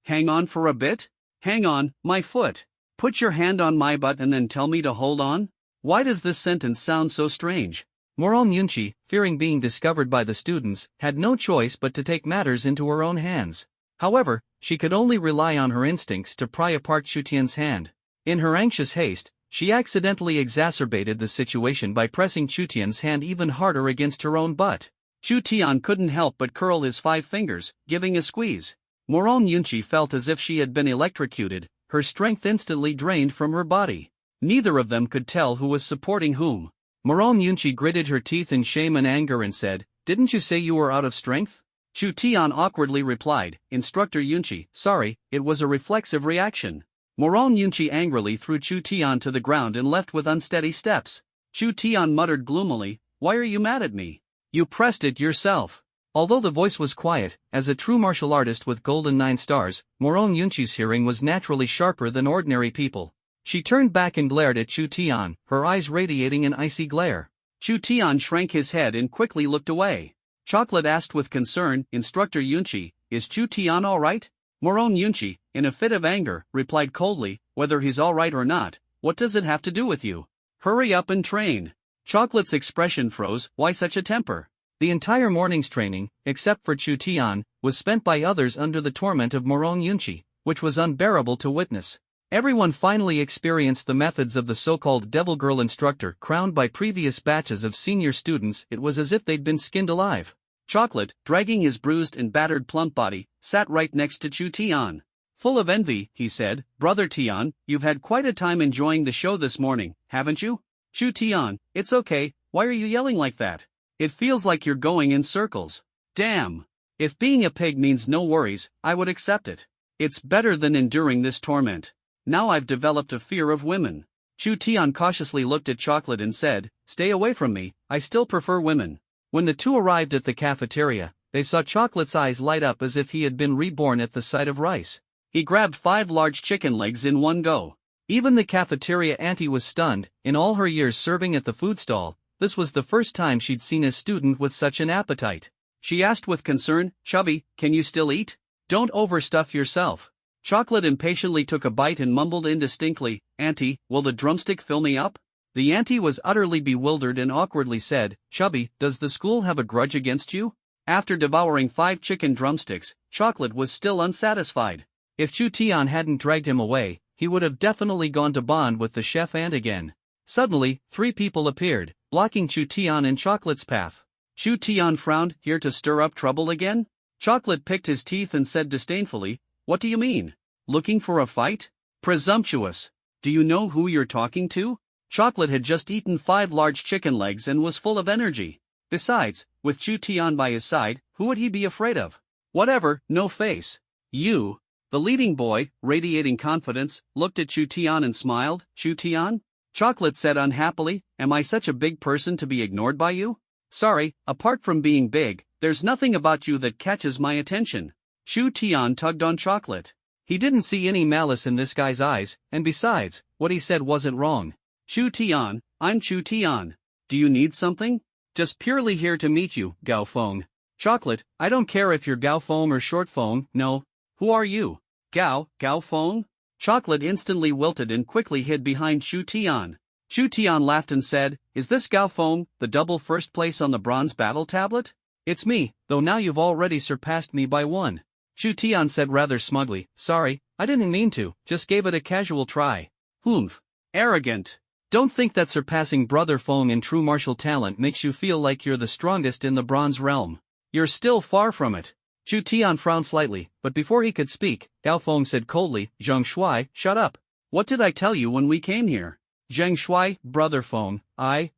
Hang on for a bit? Hang on, my foot. Put your hand on my butt and then tell me to hold on? Why does this sentence sound so strange? Morong Yunqi, fearing being discovered by the students, had no choice but to take matters into her own hands. However, she could only rely on her instincts to pry apart Chu Tian's hand. In her anxious haste, she accidentally exacerbated the situation by pressing Chu Tian's hand even harder against her own butt. Chu Tian couldn't help but curl his 5 fingers, giving a squeeze. Morong Yunqi felt as if she had been electrocuted, her strength instantly drained from her body. Neither of them could tell who was supporting whom. Morong Yunqi gritted her teeth in shame and anger and said, "Didn't you say you were out of strength?" Chu Tian awkwardly replied, "Instructor Yunqi, sorry, it was a reflexive reaction." Morong Yunqi angrily threw Chu Tian to the ground and left with unsteady steps. Chu Tian muttered gloomily, "Why are you mad at me? You pressed it yourself." Although the voice was quiet, as a true martial artist with golden 9 stars, Morong Yunqi's hearing was naturally sharper than ordinary people. She turned back and glared at Chu Tian, her eyes radiating an icy glare. Chu Tian shrank his head and quickly looked away. Chocolate asked with concern, "Instructor Yunqi, is Chu Tian all right?" Morong Yunqi, in a fit of anger, replied coldly, "Whether he's all right or not, what does it have to do with you? Hurry up and train." Chocolate's expression froze. Why such a temper? The entire morning's training, except for Chu Tian, was spent by others under the torment of Morong Yunqi, which was unbearable to witness. Everyone finally experienced the methods of the so-called devil girl instructor crowned by previous batches of senior students. It was as if they'd been skinned alive. Chocolate, dragging his bruised and battered plump body, sat right next to Chu Tian. Full of envy, he said, "Brother Tian, you've had quite a time enjoying the show this morning, haven't you?" "Chu Tian, it's okay, why are you yelling like that? It feels like you're going in circles." "Damn. If being a pig means no worries, I would accept it. It's better than enduring this torment. Now I've developed a fear of women." Chu Tian cautiously looked at Chocolate and said, "Stay away from me, I still prefer women." When the two arrived at the cafeteria, they saw Chocolate's eyes light up as if he had been reborn at the sight of rice. He grabbed 5 large chicken legs in one go. Even the cafeteria auntie was stunned. In all her years serving at the food stall, this was the first time she'd seen a student with such an appetite. She asked with concern, "Chubby, can you still eat? Don't overstuff yourself." Chocolate impatiently took a bite and mumbled indistinctly, "Auntie, will the drumstick fill me up?" The auntie was utterly bewildered and awkwardly said, "Chubby, does the school have a grudge against you?" After devouring 5 chicken drumsticks, Chocolate was still unsatisfied. If Chu Tian hadn't dragged him away, he would have definitely gone to bond with the chef aunt again. Suddenly, 3 people appeared, blocking Chu Tian and Chocolate's path. Chu Tian frowned, "Here to stir up trouble again?" Chocolate picked his teeth and said disdainfully, "What do you mean? Looking for a fight? Presumptuous. Do you know who you're talking to?" Chocolate had just eaten 5 large chicken legs and was full of energy. Besides, with Chu Tian by his side, who would he be afraid of? Whatever, no face. "You." The leading boy, radiating confidence, looked at Chu Tian and smiled. "Chu Tian?" Chocolate said unhappily, "Am I such a big person to be ignored by you?" "Sorry, apart from being big, there's nothing about you that catches my attention." Chu Tian tugged on Chocolate. He didn't see any malice in this guy's eyes, and besides, what he said wasn't wrong. "Chu Tian, I'm Chu Tian. Do you need something?" "Just purely here to meet you, Gao Feng." "Chocolate, I don't care if you're Gao Feng or Short Feng, no. Who are you?" Gao Feng?" Chocolate instantly wilted and quickly hid behind Chu Tian. Chu Tian laughed and said, "Is this Gao Feng, the double first place on the bronze battle tablet?" "It's me, though now you've already surpassed me by 1. Chu Tian said rather smugly, "Sorry, I didn't mean to, just gave it a casual try." "Humph. Arrogant. Don't think that surpassing Brother Feng in true martial talent makes you feel like you're the strongest in the bronze realm. You're still far from it." Chu Tian frowned slightly, but before he could speak, Gao Feng said coldly, "Zheng Shuai, shut up. What did I tell you when we came here?" "Zheng Shuai, Brother Feng, I.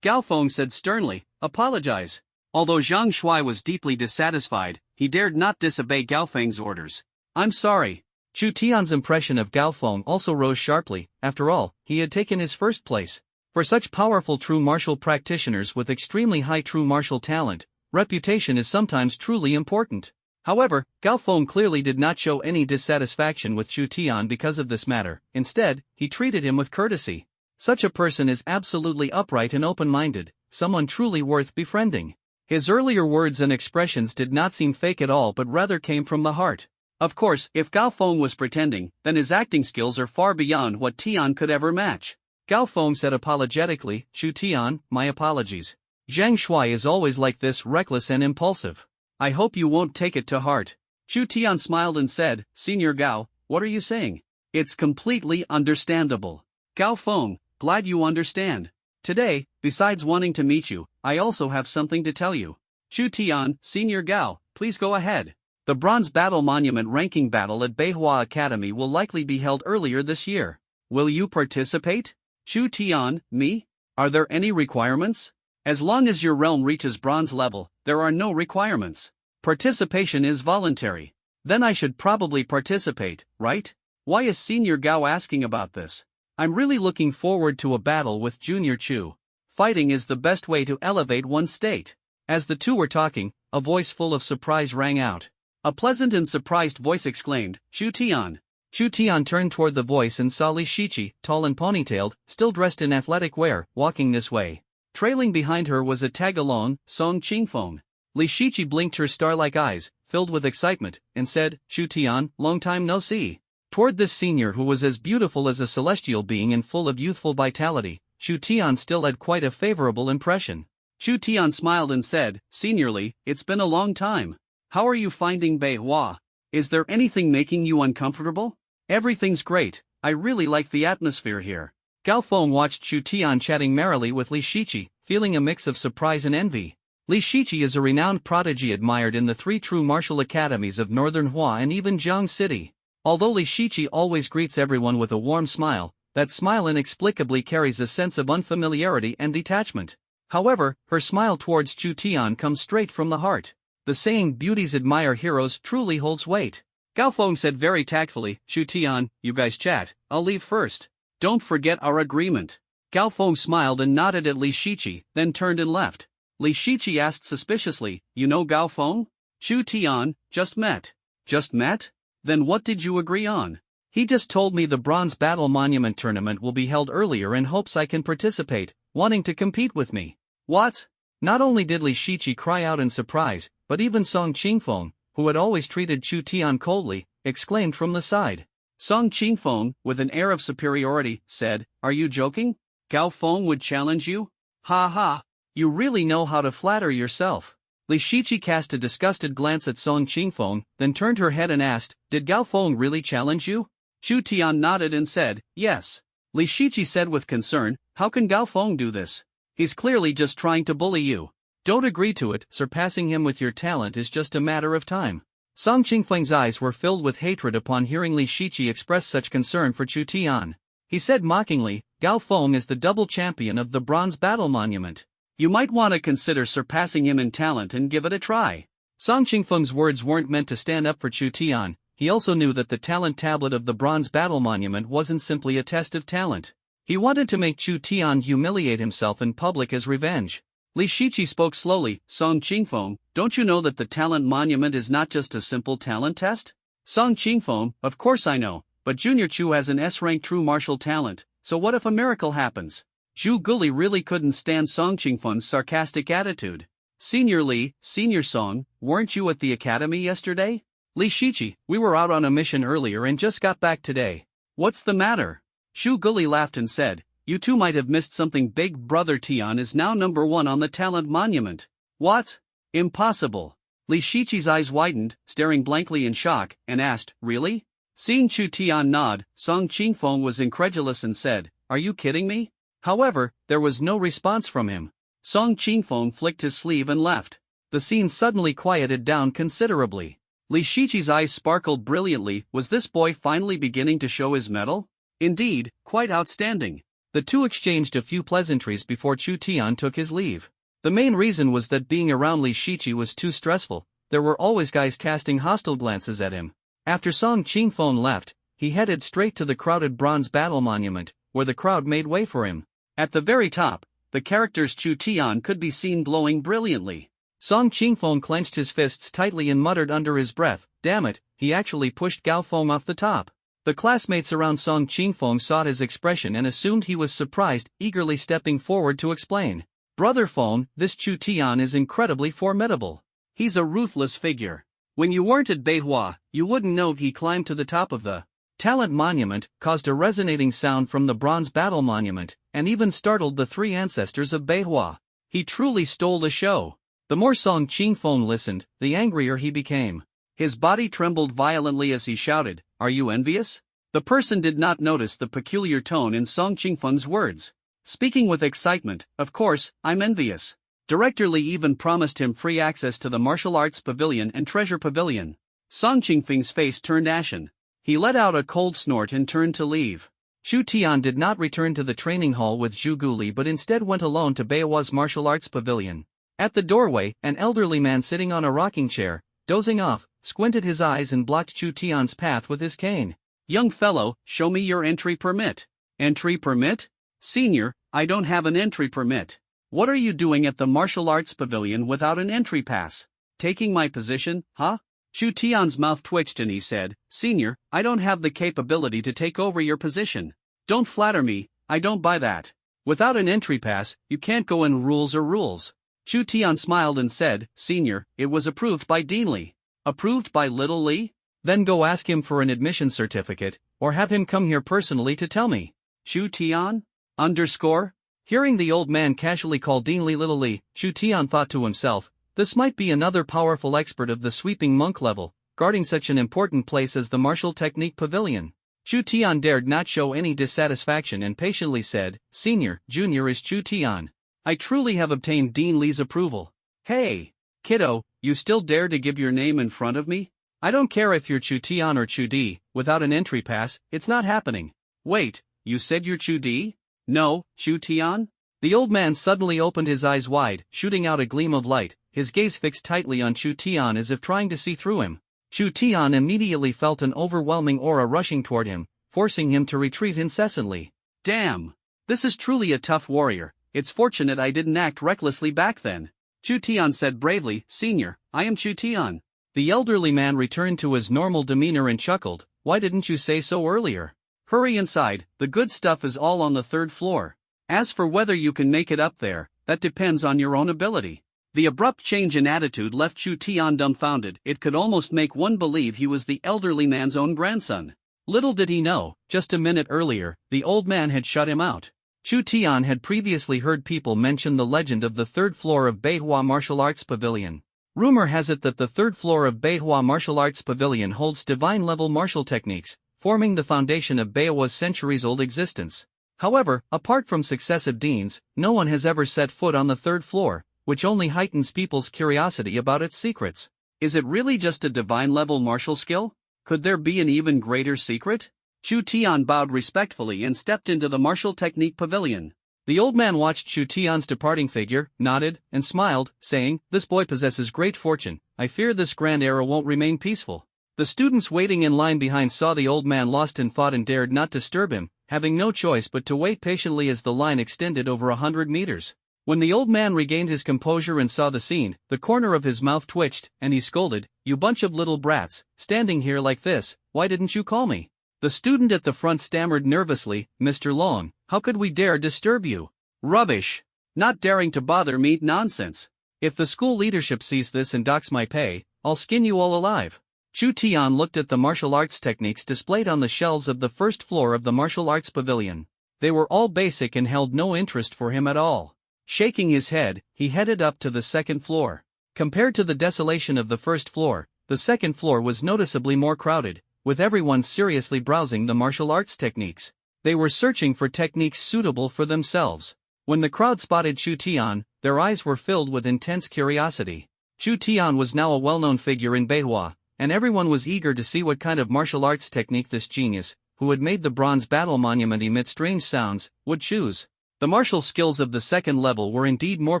Gao Feng said sternly, "Apologize." Although Zhang Shuai was deeply dissatisfied, he dared not disobey Gao Feng's orders. "I'm sorry." Chu Tian's impression of Gao Feng also rose sharply. After all, he had taken his first place. For such powerful true martial practitioners with extremely high true martial talent, reputation is sometimes truly important. However, Gao Feng clearly did not show any dissatisfaction with Chu Tian because of this matter. Instead, he treated him with courtesy. Such a person is absolutely upright and open-minded, someone truly worth befriending. His earlier words and expressions did not seem fake at all but rather came from the heart. Of course, if Gao Feng was pretending, then his acting skills are far beyond what Tian could ever match. Gao Feng said apologetically, "Chu Tian, my apologies. Zhang Shuai is always like this, reckless and impulsive. I hope you won't take it to heart." Chu Tian smiled and said, Senior Gao, what are you saying? It's completely understandable. Gao Feng, glad you understand. Today, besides wanting to meet you, I also have something to tell you. Chu Tian, Senior Gao, please go ahead. The Bronze Battle Monument ranking battle at Beihua Academy will likely be held earlier this year. Will you participate? Chu Tian, me? Are there any requirements? As long as your realm reaches bronze level, there are no requirements. Participation is voluntary. Then I should probably participate, right? Why is Senior Gao asking about this? I'm really looking forward to a battle with Junior Chu. Fighting is the best way to elevate one's state. As the two were talking, a voice full of surprise rang out. A pleasant and surprised voice exclaimed, Chu Tian. Chu Tian turned toward the voice and saw Li Shiqi, tall and ponytailed, still dressed in athletic wear, walking this way. Trailing behind her was a tag-along, Song Qingfeng. Li Shiqi blinked her star-like eyes, filled with excitement, and said, Chu Tian, long time no see. Toward this senior who was as beautiful as a celestial being and full of youthful vitality, Chu Tian still had quite a favorable impression. Chu Tian smiled and said, Senior Li, it's been a long time. How are you finding Beihua? Is there anything making you uncomfortable? Everything's great, I really like the atmosphere here. Gao Feng watched Chu Tian chatting merrily with Li Shiqi, feeling a mix of surprise and envy. Li Shiqi is a renowned prodigy admired in the 3 true martial academies of Northern Hua and even Jiang City. Although Li Shiqi always greets everyone with a warm smile, that smile inexplicably carries a sense of unfamiliarity and detachment. However, her smile towards Chu Tian comes straight from the heart. The saying beauties admire heroes truly holds weight. Gao Feng said very tactfully, Chu Tian, you guys chat, I'll leave first. Don't forget our agreement. Gao Feng smiled and nodded at Li Shiqi, then turned and left. Li Shiqi asked suspiciously, you know Gao Feng? Chu Tian, just met. Just met? Then what did you agree on? He just told me the Bronze Battle Monument tournament will be held earlier and hopes I can participate, wanting to compete with me. What? Not only did Li Shiqi cry out in surprise, but even Song Qingfeng, who had always treated Chu Tian coldly, exclaimed from the side. Song Qingfeng, with an air of superiority, said, Are you joking? Gao Feng would challenge you? Ha ha! You really know how to flatter yourself. Li Shiqi cast a disgusted glance at Song Qingfeng, then turned her head and asked, Did Gao Feng really challenge you? Chu Tian nodded and said, Yes. Li Shiqi said with concern, How can Gao Feng do this? He's clearly just trying to bully you. Don't agree to it, surpassing him with your talent is just a matter of time. Song Qingfeng's eyes were filled with hatred upon hearing Li Shiqi express such concern for Chu Tian. He said mockingly, Gao Feng is the double champion of the Bronze Battle Monument. You might want to consider surpassing him in talent and give it a try. Song Qingfeng's words weren't meant to stand up for Chu Tian. He also knew that the talent tablet of the Bronze Battle Monument wasn't simply a test of talent. He wanted to make Chu Tian humiliate himself in public as revenge. Li Shiqi spoke slowly, Song Qingfeng, don't you know that the talent monument is not just a simple talent test? Song Qingfeng, of course I know, but Junior Chu has an S-rank true martial talent, so what if a miracle happens? Zhu Guli really couldn't stand Song Qingfeng's sarcastic attitude. Senior Li, Senior Song, weren't you at the academy yesterday? Li Shiqi, we were out on a mission earlier and just got back today. What's the matter? Zhu Guli laughed and said, You two might have missed something. Big Brother Tian is now #1 on the talent monument. What? Impossible. Li Shiqi's eyes widened, staring blankly in shock, and asked, Really? Seeing Chu Tian nod, Song Qingfeng was incredulous and said, Are you kidding me? However, there was no response from him. Song Qingfeng flicked his sleeve and left. The scene suddenly quieted down considerably. Li Shiqi's eyes sparkled brilliantly. Was this boy finally beginning to show his mettle? Indeed, quite outstanding. The two exchanged a few pleasantries before Chu Tian took his leave. The main reason was that being around Li Shiqi was too stressful. There were always guys casting hostile glances at him. After Song Qingfeng left, he headed straight to the crowded Bronze Battle Monument, where the crowd made way for him. At the very top, the character's Chu Tian could be seen glowing brilliantly. Song Qingfeng clenched his fists tightly and muttered under his breath, Damn it, he actually pushed Gao Feng off the top. The classmates around Song Qingfeng saw his expression and assumed he was surprised, eagerly stepping forward to explain. Brother Feng, this Chu Tian is incredibly formidable. He's a ruthless figure. When you weren't at Beihua, you wouldn't know he climbed to the top of the Talent Monument, caused a resonating sound from the Bronze Battle Monument, and even startled the 3 ancestors of Beihua. He truly stole the show. The more Song Qingfeng listened, the angrier he became. His body trembled violently as he shouted, "Are you envious?" The person did not notice the peculiar tone in Song Qingfeng's words. Speaking with excitement, "Of course, I'm envious." Director Li even promised him free access to the martial arts pavilion and treasure pavilion. Song Qingfeng's face turned ashen. He let out a cold snort and turned to leave. Chu Tian did not return to the training hall with Zhu Guli but instead went alone to Beihua's martial arts pavilion. At the doorway, an elderly man sitting on a rocking chair, dozing off, squinted his eyes and blocked Chu Tian's path with his cane. "Young fellow, show me your entry permit." "Entry permit? Senior, I don't have an entry permit." "What are you doing at the martial arts pavilion without an entry pass?" "Taking my position, huh?" Chu Tian's mouth twitched and he said, "Senior, I don't have the capability to take over your position." "Don't flatter me, I don't buy that. Without an entry pass, you can't go in. Rules are rules." Chu Tian smiled and said, "Senior, it was approved by Dean Li." "Approved by Little Li? Then go ask him for an admission certificate, or have him come here personally to tell me." Chu Tian? Underscore? Hearing the old man casually call Dean Li Little Li, Chu Tian thought to himself, this might be another powerful expert of the sweeping monk level, guarding such an important place as the martial technique pavilion. Chu Tian dared not show any dissatisfaction and patiently said, "Senior, Junior is Chu Tian. I truly have obtained Dean Li's approval." "Hey, kiddo, you still dare to give your name in front of me? I don't care if you're Chu Tian or Chu Di, without an entry pass, it's not happening." "Wait, you said you're Chu Di?" "No, Chu Tian?" The old man suddenly opened his eyes wide, shooting out a gleam of light, his gaze fixed tightly on Chu Tian as if trying to see through him. Chu Tian immediately felt an overwhelming aura rushing toward him, forcing him to retreat incessantly. "Damn! This is truly a tough warrior. It's fortunate I didn't act recklessly back then." Chu Tian said bravely, "Senior, I am Chu Tian." The elderly man returned to his normal demeanor and chuckled, "Why didn't you say so earlier? Hurry inside, the good stuff is all on the third floor. As for whether you can make it up there, that depends on your own ability." The abrupt change in attitude left Chu Tian dumbfounded. It could almost make one believe he was the elderly man's own grandson. Little did he know, just a minute earlier, the old man had shut him out. Chu Tian had previously heard people mention the legend of the third floor of Beihua Martial Arts Pavilion. Rumor has it that the third floor of Beihua Martial Arts Pavilion holds divine-level martial techniques, forming the foundation of Beihua's centuries-old existence. However, apart from successive deans, no one has ever set foot on the third floor, which only heightens people's curiosity about its secrets. Is it really just a divine-level martial skill? Could there be an even greater secret? Chu Tian bowed respectfully and stepped into the martial technique pavilion. The old man watched Chu Tian's departing figure, nodded, and smiled, saying, "This boy possesses great fortune. I fear this grand era won't remain peaceful." The students waiting in line behind saw the old man lost in thought and dared not disturb him, having no choice but to wait patiently as the line extended over 100 meters. When the old man regained his composure and saw the scene, the corner of his mouth twitched, and he scolded, "You bunch of little brats, standing here like this, why didn't you call me?" The student at the front stammered nervously, "Mr. Long, how could we dare disturb you?" "Rubbish! Not daring to bother me, nonsense. If the school leadership sees this and docks my pay, I'll skin you all alive." Chu Tian looked at the martial arts techniques displayed on the shelves of the first floor of the martial arts pavilion. They were all basic and held no interest for him at all. Shaking his head, he headed up to the second floor. Compared to the desolation of the first floor, the second floor was noticeably more crowded, with everyone seriously browsing the martial arts techniques. They were searching for techniques suitable for themselves. When the crowd spotted Chu Tian, their eyes were filled with intense curiosity. Chu Tian was now a well-known figure in Beihua, and everyone was eager to see what kind of martial arts technique this genius, who had made the bronze battle monument emit strange sounds, would choose. The martial skills of the second level were indeed more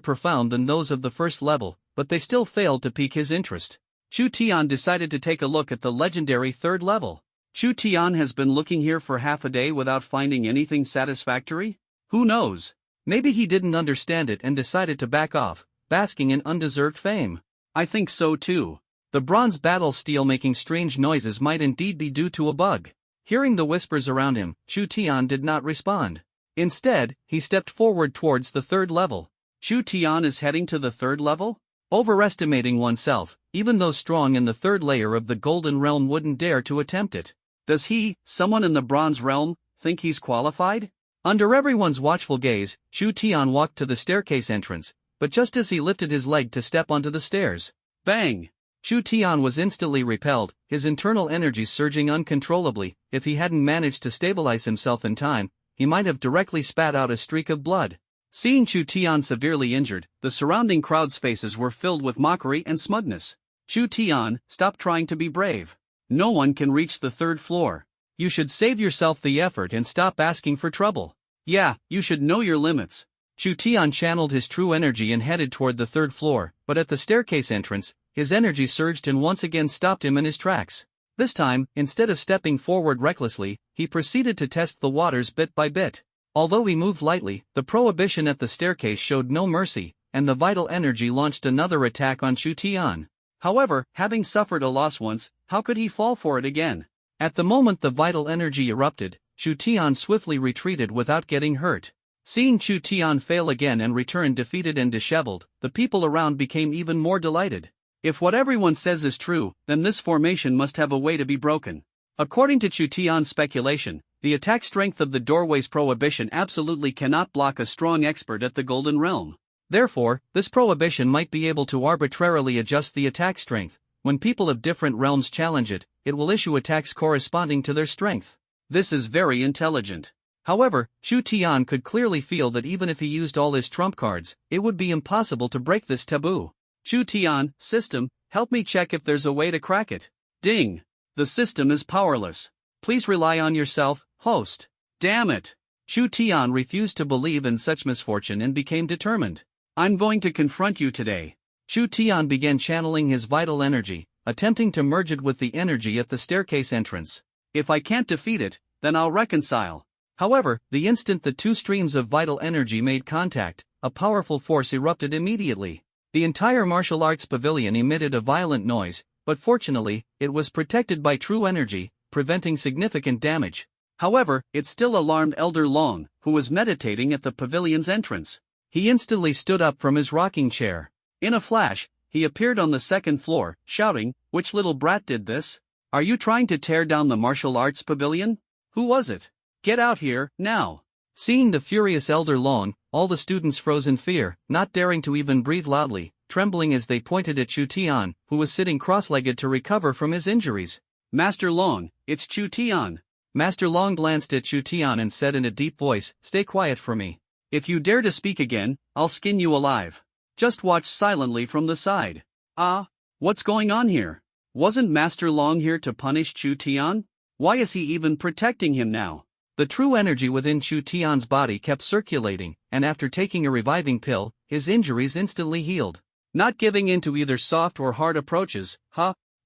profound than those of the first level, but they still failed to pique his interest. Chu Tian decided to take a look at the legendary third level. Chu Tian has been looking here for half a day without finding anything satisfactory? Who knows? Maybe he didn't understand it and decided to back off, basking in undeserved fame. I think so too. The bronze battle steel making strange noises might indeed be due to a bug. Hearing the whispers around him, Chu Tian did not respond. Instead, he stepped forward towards the third level. Chu Tian is heading to the third level? Overestimating oneself, even though strong in the third layer of the Golden Realm wouldn't dare to attempt it. Does he, someone in the Bronze Realm, think he's qualified? Under everyone's watchful gaze, Chu Tian walked to the staircase entrance, but just as he lifted his leg to step onto the stairs, bang! Chu Tian was instantly repelled, his internal energies surging uncontrollably. If he hadn't managed to stabilize himself in time, he might have directly spat out a streak of blood. Seeing Chu Tian severely injured, the surrounding crowd's faces were filled with mockery and smugness. Chu Tian, stop trying to be brave. No one can reach the third floor. You should save yourself the effort and stop asking for trouble. Yeah, you should know your limits. Chu Tian channeled his true energy and headed toward the third floor, but at the staircase entrance, his energy surged and once again stopped him in his tracks. This time, instead of stepping forward recklessly, he proceeded to test the waters bit by bit. Although he moved lightly, the prohibition at the staircase showed no mercy, and the vital energy launched another attack on Chu Tian. However, having suffered a loss once, how could he fall for it again? At the moment the vital energy erupted, Chu Tian swiftly retreated without getting hurt. Seeing Chu Tian fail again and return defeated and disheveled, the people around became even more delighted. If what everyone says is true, then this formation must have a way to be broken. According to Chu Tian's speculation, the attack strength of the doorway's prohibition absolutely cannot block a strong expert at the Golden Realm. Therefore, this prohibition might be able to arbitrarily adjust the attack strength. When people of different realms challenge it, it will issue attacks corresponding to their strength. This is very intelligent. However, Chu Tian could clearly feel that even if he used all his trump cards, it would be impossible to break this taboo. Chu Tian, system, help me check if there's a way to crack it. Ding! The system is powerless. Please rely on yourself, host. Damn it! Chu Tian refused to believe in such misfortune and became determined. I'm going to confront you today. Chu Tian began channeling his vital energy, attempting to merge it with the energy at the staircase entrance. If I can't defeat it, then I'll reconcile. However, the instant the two streams of vital energy made contact, a powerful force erupted immediately. The entire martial arts pavilion emitted a violent noise, but fortunately, it was protected by true energy, preventing significant damage. However, it still alarmed Elder Long, who was meditating at the pavilion's entrance. He instantly stood up from his rocking chair. In a flash, he appeared on the second floor, shouting, "Which little brat did this? Are you trying to tear down the martial arts pavilion? Who was it? Get out here, now!" Seeing the furious Elder Long, all the students froze in fear, not daring to even breathe loudly, trembling as they pointed at Chu Tian, who was sitting cross-legged to recover from his injuries. "Master Long, it's Chu Tian." Master Long glanced at Chu Tian and said in a deep voice, "Stay quiet for me. If you dare to speak again, I'll skin you alive. Just watch silently from the side." "Ah, what's going on here? Wasn't Master Long here to punish Chu Tian? Why is he even protecting him now?" The true energy within Chu Tian's body kept circulating, and after taking a reviving pill, his injuries instantly healed. Not giving in to either soft or hard approaches,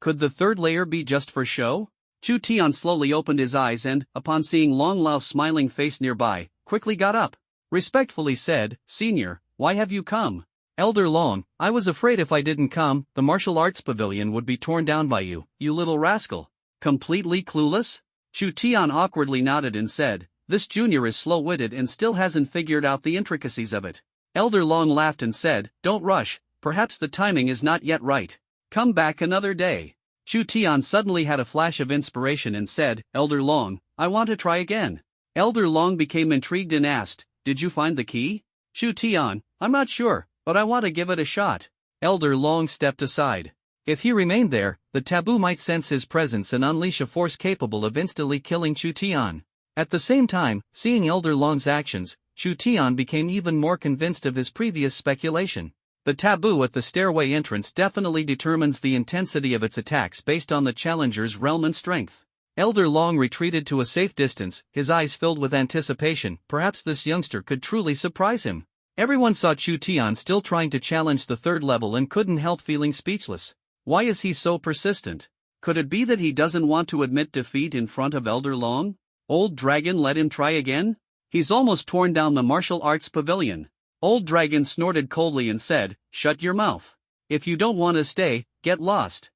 could the third layer be just for show? Chu Tian slowly opened his eyes and, upon seeing Long Lao's smiling face nearby, quickly got up. Respectfully said, "Senior, why have you come?" "Elder Long, I was afraid if I didn't come, the martial arts pavilion would be torn down by you, you little rascal." Completely clueless? Chu Tian awkwardly nodded and said, "This junior is slow-witted and still hasn't figured out the intricacies of it." Elder Long laughed and said, "Don't rush, perhaps the timing is not yet right. Come back another day." Chu Tian suddenly had a flash of inspiration and said, "Elder Long, I want to try again." Elder Long became intrigued and asked, "Did you find the key?" Chu Tian, "I'm not sure, but I want to give it a shot." Elder Long stepped aside. If he remained there, the taboo might sense his presence and unleash a force capable of instantly killing Chu Tian. At the same time, seeing Elder Long's actions, Chu Tian became even more convinced of his previous speculation. The taboo at the stairway entrance definitely determines the intensity of its attacks based on the challenger's realm and strength. Elder Long retreated to a safe distance, his eyes filled with anticipation. Perhaps this youngster could truly surprise him. Everyone saw Chu Tian still trying to challenge the third level and couldn't help feeling speechless. Why is he so persistent? Could it be that he doesn't want to admit defeat in front of Elder Long? Old Dragon, let him try again? He's almost torn down the martial arts pavilion. Old Dragon snorted coldly and said, "Shut your mouth. If you don't want to stay, get lost."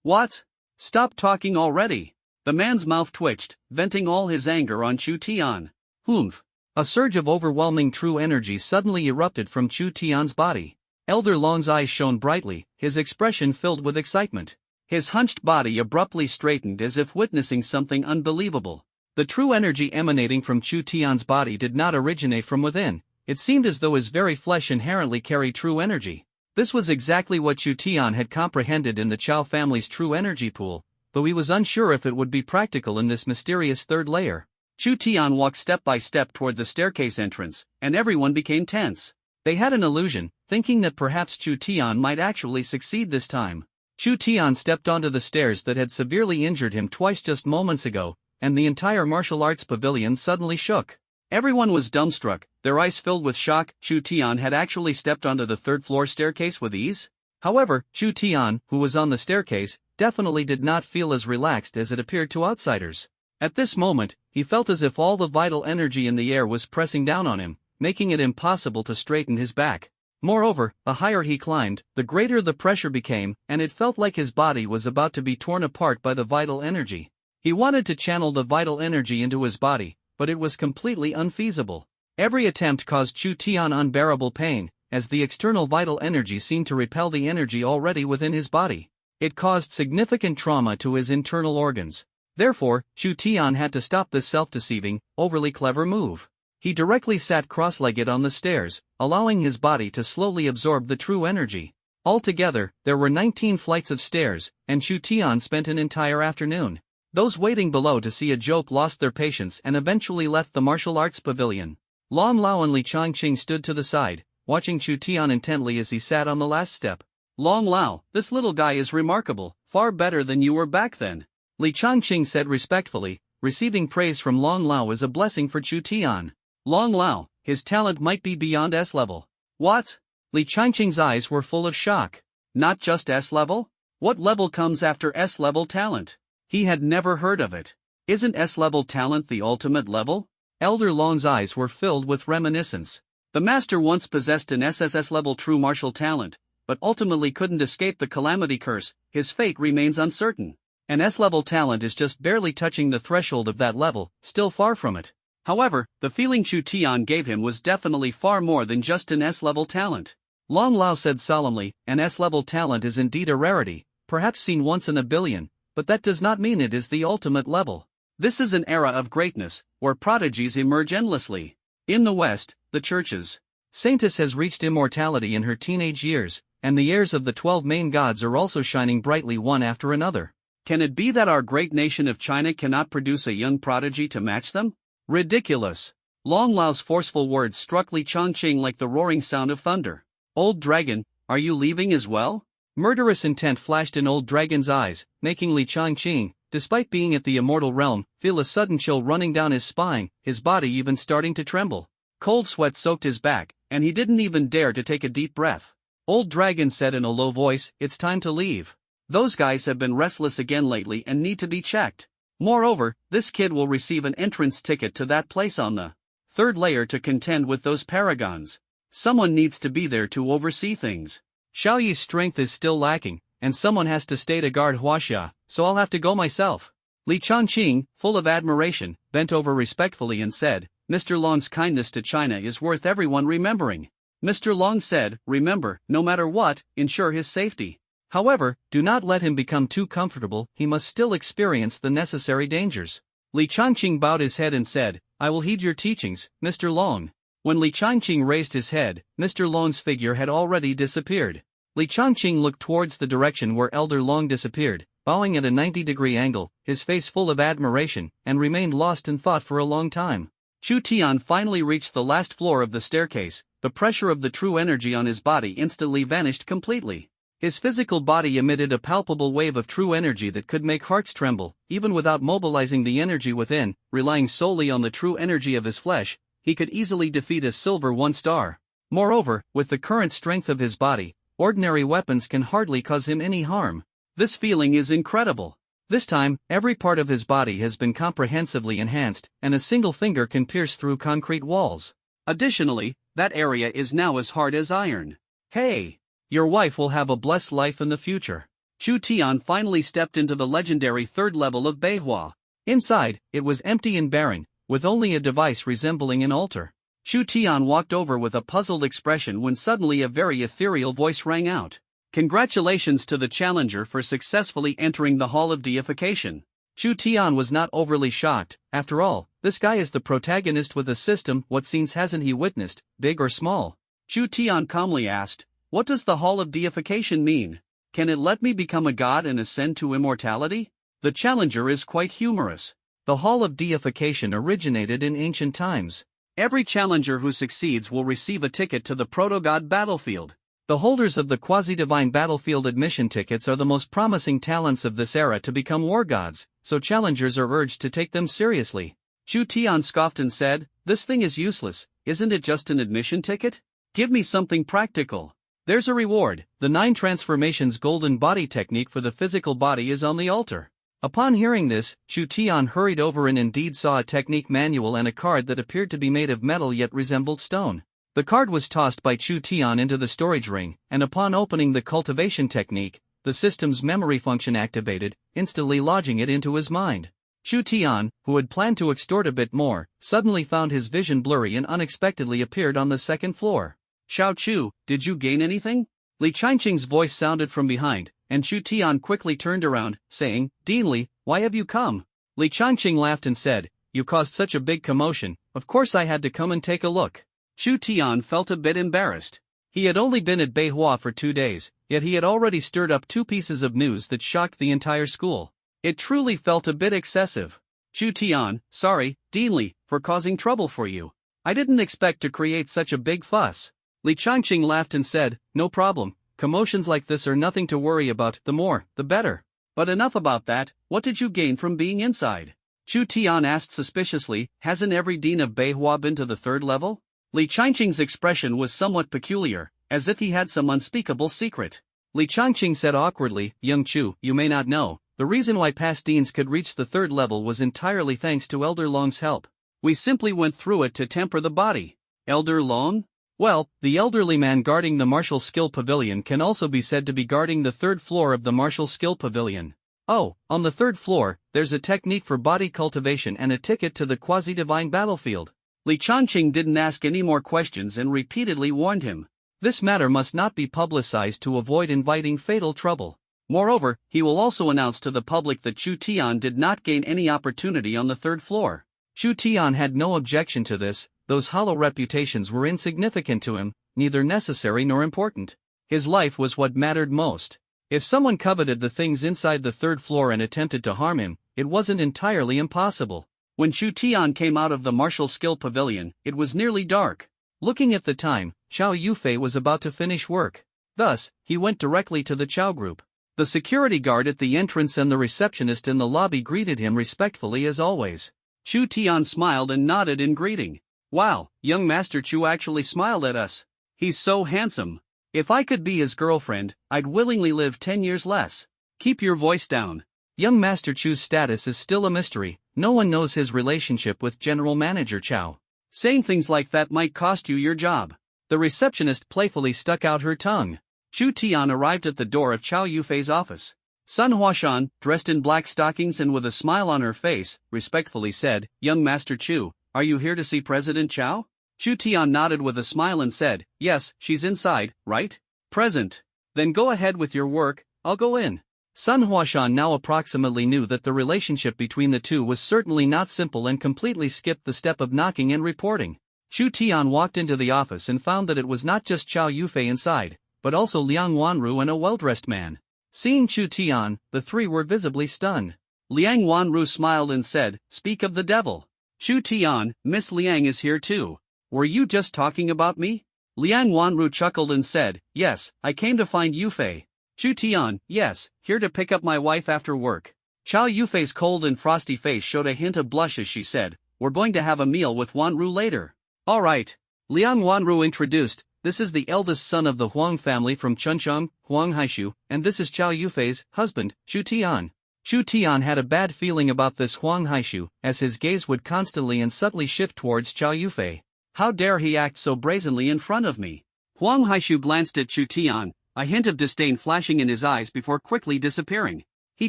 What? Stop talking already. The man's mouth twitched, venting all his anger on Chu Tian. Humph. A surge of overwhelming true energy suddenly erupted from Chu Tian's body. Elder Long's eyes shone brightly, his expression filled with excitement. His hunched body abruptly straightened as if witnessing something unbelievable. The true energy emanating from Chu Tian's body did not originate from within. It seemed as though his very flesh inherently carried true energy. This was exactly what Chu Tian had comprehended in the Chao family's true energy pool, though he was unsure if it would be practical in this mysterious third layer. Chu Tian walked step by step toward the staircase entrance, and everyone became tense. They had an illusion, thinking that perhaps Chu Tian might actually succeed this time. Chu Tian stepped onto the stairs that had severely injured him twice just moments ago, and the entire martial arts pavilion suddenly shook. Everyone was dumbstruck, their eyes filled with shock. Chu Tian had actually stepped onto the third-floor staircase with ease? However, Chu Tian, who was on the staircase, definitely did not feel as relaxed as it appeared to outsiders. At this moment, he felt as if all the vital energy in the air was pressing down on him, making it impossible to straighten his back. Moreover, the higher he climbed, the greater the pressure became, and it felt like his body was about to be torn apart by the vital energy. He wanted to channel the vital energy into his body, but it was completely unfeasible. Every attempt caused Chu Tian unbearable pain, as the external vital energy seemed to repel the energy already within his body. It caused significant trauma to his internal organs. Therefore, Chu Tian had to stop this self-deceiving, overly clever move. He directly sat cross-legged on the stairs, allowing his body to slowly absorb the true energy. Altogether, there were 19 flights of stairs, and Chu Tian spent an entire afternoon. Those waiting below to see a joke lost their patience and eventually left the martial arts pavilion. Long Lao and Li Changqing stood to the side, watching Chu Tian intently as he sat on the last step. Long Lao, this little guy is remarkable, far better than you were back then, Li Changqing said respectfully. Receiving praise from Long Lao is a blessing for Chu Tian. Long Lao, his talent might be beyond S-level. What? Li Changqing's eyes were full of shock. Not just S-level? What level comes after S-level talent? He had never heard of it. Isn't S-level talent the ultimate level? Elder Long's eyes were filled with reminiscence. The master once possessed an SSS-level true martial talent, but ultimately couldn't escape the calamity curse. His fate remains uncertain. An S-level talent is just barely touching the threshold of that level, still far from it. However, the feeling Chu Tian gave him was definitely far more than just an S-level talent. Long Lao said solemnly, an S-level talent is indeed a rarity, perhaps seen once in a billion, but that does not mean it is the ultimate level. This is an era of greatness, where prodigies emerge endlessly. In the West, the church's saintess has reached immortality in her teenage years, and the heirs of the 12 main gods are also shining brightly one after another. Can it be that our great nation of China cannot produce a young prodigy to match them? Ridiculous. Long Lao's forceful words struck Li Changqing like the roaring sound of thunder. Old Dragon, are you leaving as well? Murderous intent flashed in Old Dragon's eyes, making Li Changqing, despite being at the immortal realm, feel a sudden chill running down his spine, his body even starting to tremble. Cold sweat soaked his back, and he didn't even dare to take a deep breath. Old Dragon said in a low voice, it's time to leave. Those guys have been restless again lately and need to be checked. Moreover, this kid will receive an entrance ticket to that place on the third layer to contend with those paragons. Someone needs to be there to oversee things. Xiaoyi's strength is still lacking, and someone has to stay to guard Huaxia, so I'll have to go myself. Li Changqing, full of admiration, bent over respectfully and said, Mr. Long's kindness to China is worth everyone remembering. Mr. Long said, remember, no matter what, ensure his safety. However, do not let him become too comfortable, he must still experience the necessary dangers. Li Changqing bowed his head and said, I will heed your teachings, Mr. Long. When Li Changqing raised his head, Mr. Long's figure had already disappeared. Li Changqing looked towards the direction where Elder Long disappeared, bowing at a 90-degree angle, his face full of admiration, and remained lost in thought for a long time. Chu Tian finally reached the last floor of the staircase. The pressure of the true energy on his body instantly vanished completely. His physical body emitted a palpable wave of true energy that could make hearts tremble, even without mobilizing the energy within. Relying solely on the true energy of his flesh, he could easily defeat a silver 1-star. Moreover, with the current strength of his body, ordinary weapons can hardly cause him any harm. This feeling is incredible. This time, every part of his body has been comprehensively enhanced, and a single finger can pierce through concrete walls. Additionally, that area is now as hard as iron. Hey! Your wife will have a blessed life in the future. Chu Tian finally stepped into the legendary third level of Beihua. Inside, it was empty and barren, with only a device resembling an altar. Chu Tian walked over with a puzzled expression when suddenly a very ethereal voice rang out. Congratulations to the challenger for successfully entering the Hall of Deification. Chu Tian was not overly shocked. After all, this guy is the protagonist with a system. What scenes hasn't he witnessed, big or small? Chu Tian calmly asked, What does the Hall of Deification mean? Can it let me become a god and ascend to immortality? The challenger is quite humorous. The Hall of Deification originated in ancient times. Every challenger who succeeds will receive a ticket to the proto-god battlefield. The holders of the quasi-divine battlefield admission tickets are the most promising talents of this era to become war gods, so challengers are urged to take them seriously. Chu Tian scoffed and said, "This thing is useless, isn't it just an admission ticket? Give me something practical. There's a reward. The 9 transformations golden body technique for the physical body is on the altar." Upon hearing this, Chu Tian hurried over and indeed saw a technique manual and a card that appeared to be made of metal yet resembled stone. The card was tossed by Chu Tian into the storage ring, and upon opening the cultivation technique, the system's memory function activated, instantly lodging it into his mind. Chu Tian, who had planned to extort a bit more, suddenly found his vision blurry and unexpectedly appeared on the second floor. "Xiao Chu, did you gain anything?" Li Changqing's voice sounded from behind, and Chu Tian quickly turned around, saying, "Dean Li, why have you come?" Li Changqing laughed and said, "You caused such a big commotion, of course I had to come and take a look." Chu Tian felt a bit embarrassed. He had only been at Beihua for 2 days, yet he had already stirred up 2 pieces of news that shocked the entire school. It truly felt a bit excessive. Chu Tian, "Sorry, Dean Li, for causing trouble for you. I didn't expect to create such a big fuss." Li Changqing laughed and said, "No problem, commotions like this are nothing to worry about, the more, the better. But enough about that, what did you gain from being inside?" Chu Tian asked suspiciously, "Hasn't every dean of Beihua been to the 3rd level?" Li Changqing's expression was somewhat peculiar, as if he had some unspeakable secret. Li Changqing said awkwardly, "Young Chu, you may not know, the reason why past deans could reach the 3rd level was entirely thanks to Elder Long's help. We simply went through it to temper the body." Elder Long? Well, the elderly man guarding the Martial Skill Pavilion can also be said to be guarding the 3rd floor of the Martial Skill Pavilion. Oh, on the 3rd floor, there's a technique for body cultivation and a ticket to the quasi-divine battlefield. Li Changqing didn't ask any more questions and repeatedly warned him. This matter must not be publicized to avoid inviting fatal trouble. Moreover, he will also announce to the public that Chu Tian did not gain any opportunity on the 3rd floor. Chu Tian had no objection to this. Those hollow reputations were insignificant to him, neither necessary nor important. His life was what mattered most. If someone coveted the things inside the 3rd floor and attempted to harm him, it wasn't entirely impossible. When Chu Tian came out of the Martial Skill Pavilion, it was nearly dark. Looking at the time, Chao Yufei was about to finish work. Thus, he went directly to the Chao group. The security guard at the entrance and the receptionist in the lobby greeted him respectfully as always. Chu Tian smiled and nodded in greeting. "Wow, young Master Chu actually smiled at us. He's so handsome. If I could be his girlfriend, I'd willingly live 10 years less." "Keep your voice down. Young Master Chu's status is still a mystery. No one knows his relationship with General Manager Chao. Saying things like that might cost you your job." The receptionist playfully stuck out her tongue. Chu Tian arrived at the door of Chao Yufei's office. Sun Huashan, dressed in black stockings and with a smile on her face, respectfully said, "Young Master Chu, are you here to see President Chao?" Chu Tian nodded with a smile and said, "Yes, she's inside, right? Present. Then go ahead with your work, I'll go in." Sun Huashan now approximately knew that the relationship between the two was certainly not simple and completely skipped the step of knocking and reporting. Chu Tian walked into the office and found that it was not just Chao Yufei inside, but also Liang Wanru and a well-dressed man. Seeing Chu Tian, the 3 were visibly stunned. Liang Wanru smiled and said, "Speak of the devil. Chu Tian, Miss Liang is here too. Were you just talking about me?" Liang Wanru chuckled and said, "Yes, I came to find Yufei." Chu Tian, "Yes, here to pick up my wife after work." Chao Yufei's cold and frosty face showed a hint of blush as she said, "We're going to have a meal with Wanru later." "All right." Liang Wanru introduced, "This is the eldest son of the Huang family from Chuncheng, Huang Haishu, and this is Chao Yufei's husband, Chu Tian." Chu Tian had a bad feeling about this Huang Haishu, as his gaze would constantly and subtly shift towards Chao Yufei. How dare he act so brazenly in front of me? Huang Haishu glanced at Chu Tian, a hint of disdain flashing in his eyes before quickly disappearing. He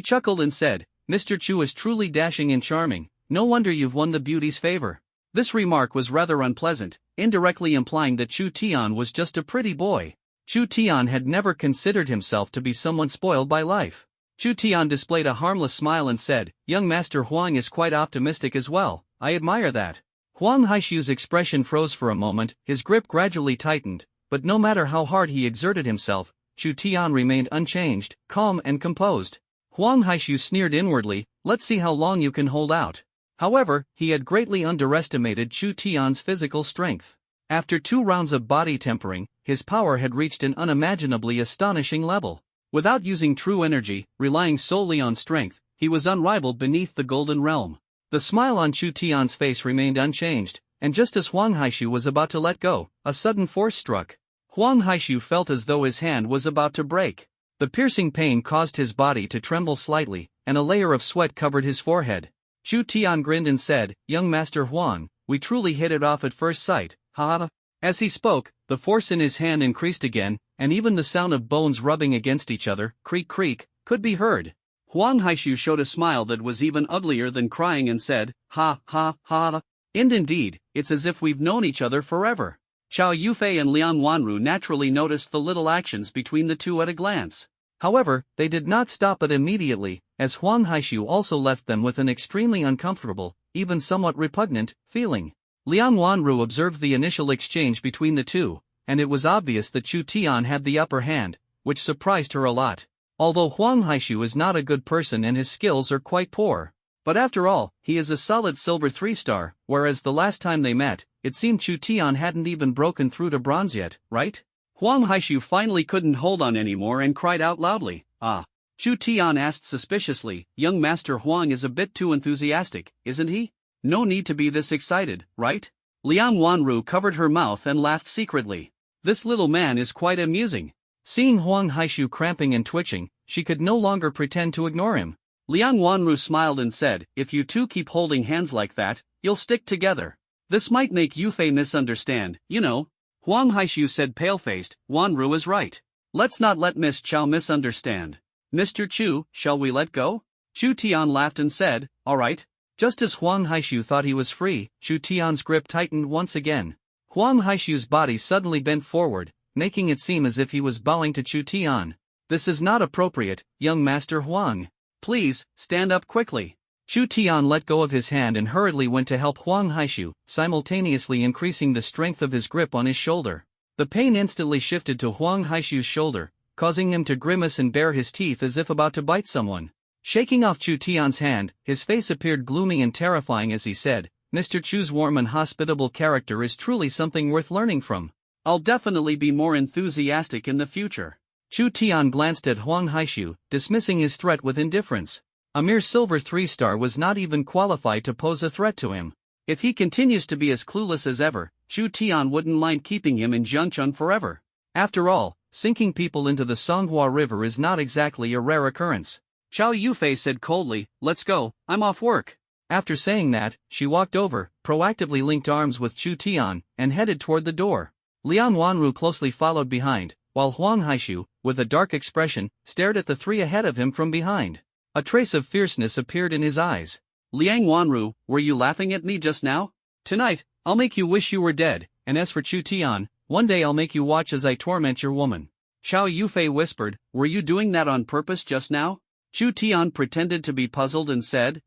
chuckled and said, "Mr. Chu is truly dashing and charming, no wonder you've won the beauty's favor." This remark was rather unpleasant, indirectly implying that Chu Tian was just a pretty boy. Chu Tian had never considered himself to be someone spoiled by life. Chu Tian displayed a harmless smile and said, "Young Master Huang is quite optimistic as well, I admire that." Huang Haishu's expression froze for a moment, his grip gradually tightened, but no matter how hard he exerted himself, Chu Tian remained unchanged, calm and composed. Huang Haishu sneered inwardly, let's see how long you can hold out. However, he had greatly underestimated Chu Tian's physical strength. After 2 rounds of body tempering, his power had reached an unimaginably astonishing level. Without using true energy, relying solely on strength, he was unrivaled beneath the Golden Realm. The smile on Chu Tian's face remained unchanged, and just as Huang Haishu was about to let go, a sudden force struck. Huang Haishu felt as though his hand was about to break. The piercing pain caused his body to tremble slightly, and a layer of sweat covered his forehead. Chu Tian grinned and said, "Young Master Huang, we truly hit it off at first sight, ha." As he spoke, the force in his hand increased again, and even the sound of bones rubbing against each other, creak creak, could be heard. Huang Haishu showed a smile that was even uglier than crying and said, "Ha ha ha. Indeed, it's as if we've known each other forever." Chao Yufei and Liang Wanru naturally noticed the little actions between the two at a glance. However, they did not stop it immediately, as Huang Haishu also left them with an extremely uncomfortable, even somewhat repugnant, feeling. Liang Wanru observed the initial exchange between the two, and it was obvious that Chu Tian had the upper hand, which surprised her a lot. Although Huang Haishu is not a good person and his skills are quite poor. But after all, he is a solid silver 3-star, whereas the last time they met, it seemed Chu Tian hadn't even broken through to bronze yet, right? Huang Haishu finally couldn't hold on anymore and cried out loudly, "Ah." Chu Tian asked suspiciously, "Young Master Huang is a bit too enthusiastic, isn't he? No need to be this excited, right?" Liang Wanru covered her mouth and laughed secretly. This little man is quite amusing. Seeing Huang Haishu cramping and twitching, she could no longer pretend to ignore him. Liang Wanru smiled and said, "If you two keep holding hands like that, you'll stick together. This might make Yufei misunderstand, you know." Huang Haishu said pale-faced, "Wanru is right. Let's not let Miss Chao misunderstand. Mr. Chu, shall we let go?" Chu Tian laughed and said, "All right." Just as Huang Haishu thought he was free, Chu Tian's grip tightened once again. Huang Haishu's body suddenly bent forward, making it seem as if he was bowing to Chu Tian. "This is not appropriate, young Master Huang. Please, stand up quickly." Chu Tian let go of his hand and hurriedly went to help Huang Haishu, simultaneously increasing the strength of his grip on his shoulder. The pain instantly shifted to Huang Haishu's shoulder, causing him to grimace and bare his teeth as if about to bite someone. Shaking off Chu Tian's hand, his face appeared gloomy and terrifying as he said, "Mr. Chu's warm and hospitable character is truly something worth learning from. I'll definitely be more enthusiastic in the future." Chu Tian glanced at Huang Haishu, dismissing his threat with indifference. A mere silver 3-star was not even qualified to pose a threat to him. If he continues to be as clueless as ever, Chu Tian wouldn't mind keeping him in Zhengchun forever. After all, sinking people into the Songhua River is not exactly a rare occurrence. Chao Yufei said coldly, "Let's go, I'm off work." After saying that, she walked over, proactively linked arms with Chu Tian, and headed toward the door. Liang Wanru closely followed behind, while Huang Haishu, with a dark expression, stared at the three ahead of him from behind. A trace of fierceness appeared in his eyes. "Liang Wanru, were you laughing at me just now? Tonight, I'll make you wish you were dead, and as for Chu Tian, one day I'll make you watch as I torment your woman." Chao Yufei whispered, "Were you doing that on purpose just now?" Chu Tian pretended to be puzzled and said,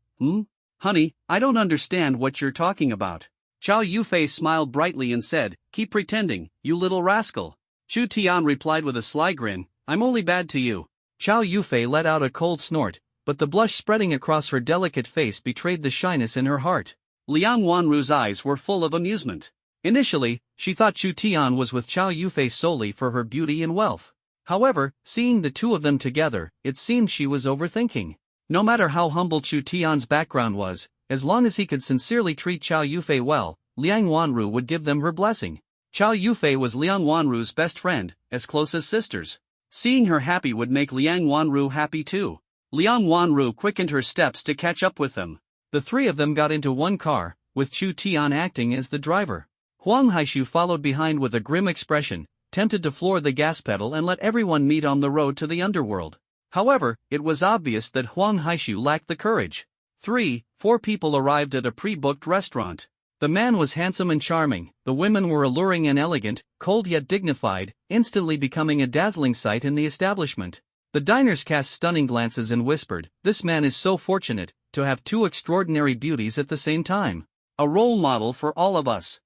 Honey, I don't understand what you're talking about." Chao Yufei smiled brightly and said, "Keep pretending, you little rascal." Chu Tian replied with a sly grin, "I'm only bad to you." Chao Yufei let out a cold snort, but the blush spreading across her delicate face betrayed the shyness in her heart. Liang Wanru's eyes were full of amusement. Initially, she thought Chu Tian was with Chao Yufei solely for her beauty and wealth. However, seeing the two of them together, it seemed she was overthinking. No matter how humble Chu Tian's background was, as long as he could sincerely treat Chao Yufei well, Liang Wanru would give them her blessing. Chao Yufei was Liang Wanru's best friend, as close as sisters. Seeing her happy would make Liang Wanru happy too. Liang Wanru quickened her steps to catch up with them. The three of them got into one car, with Chu Tian acting as the driver. Huang Haishu followed behind with a grim expression, tempted to floor the gas pedal and let everyone meet on the road to the underworld. However, it was obvious that Huang Haishu lacked the courage. 4 people arrived at a pre-booked restaurant. The man was handsome and charming, the women were alluring and elegant, cold yet dignified, instantly becoming a dazzling sight in the establishment. The diners cast stunning glances and whispered, "This man is so fortunate to have 2 extraordinary beauties at the same time. A role model for all of us."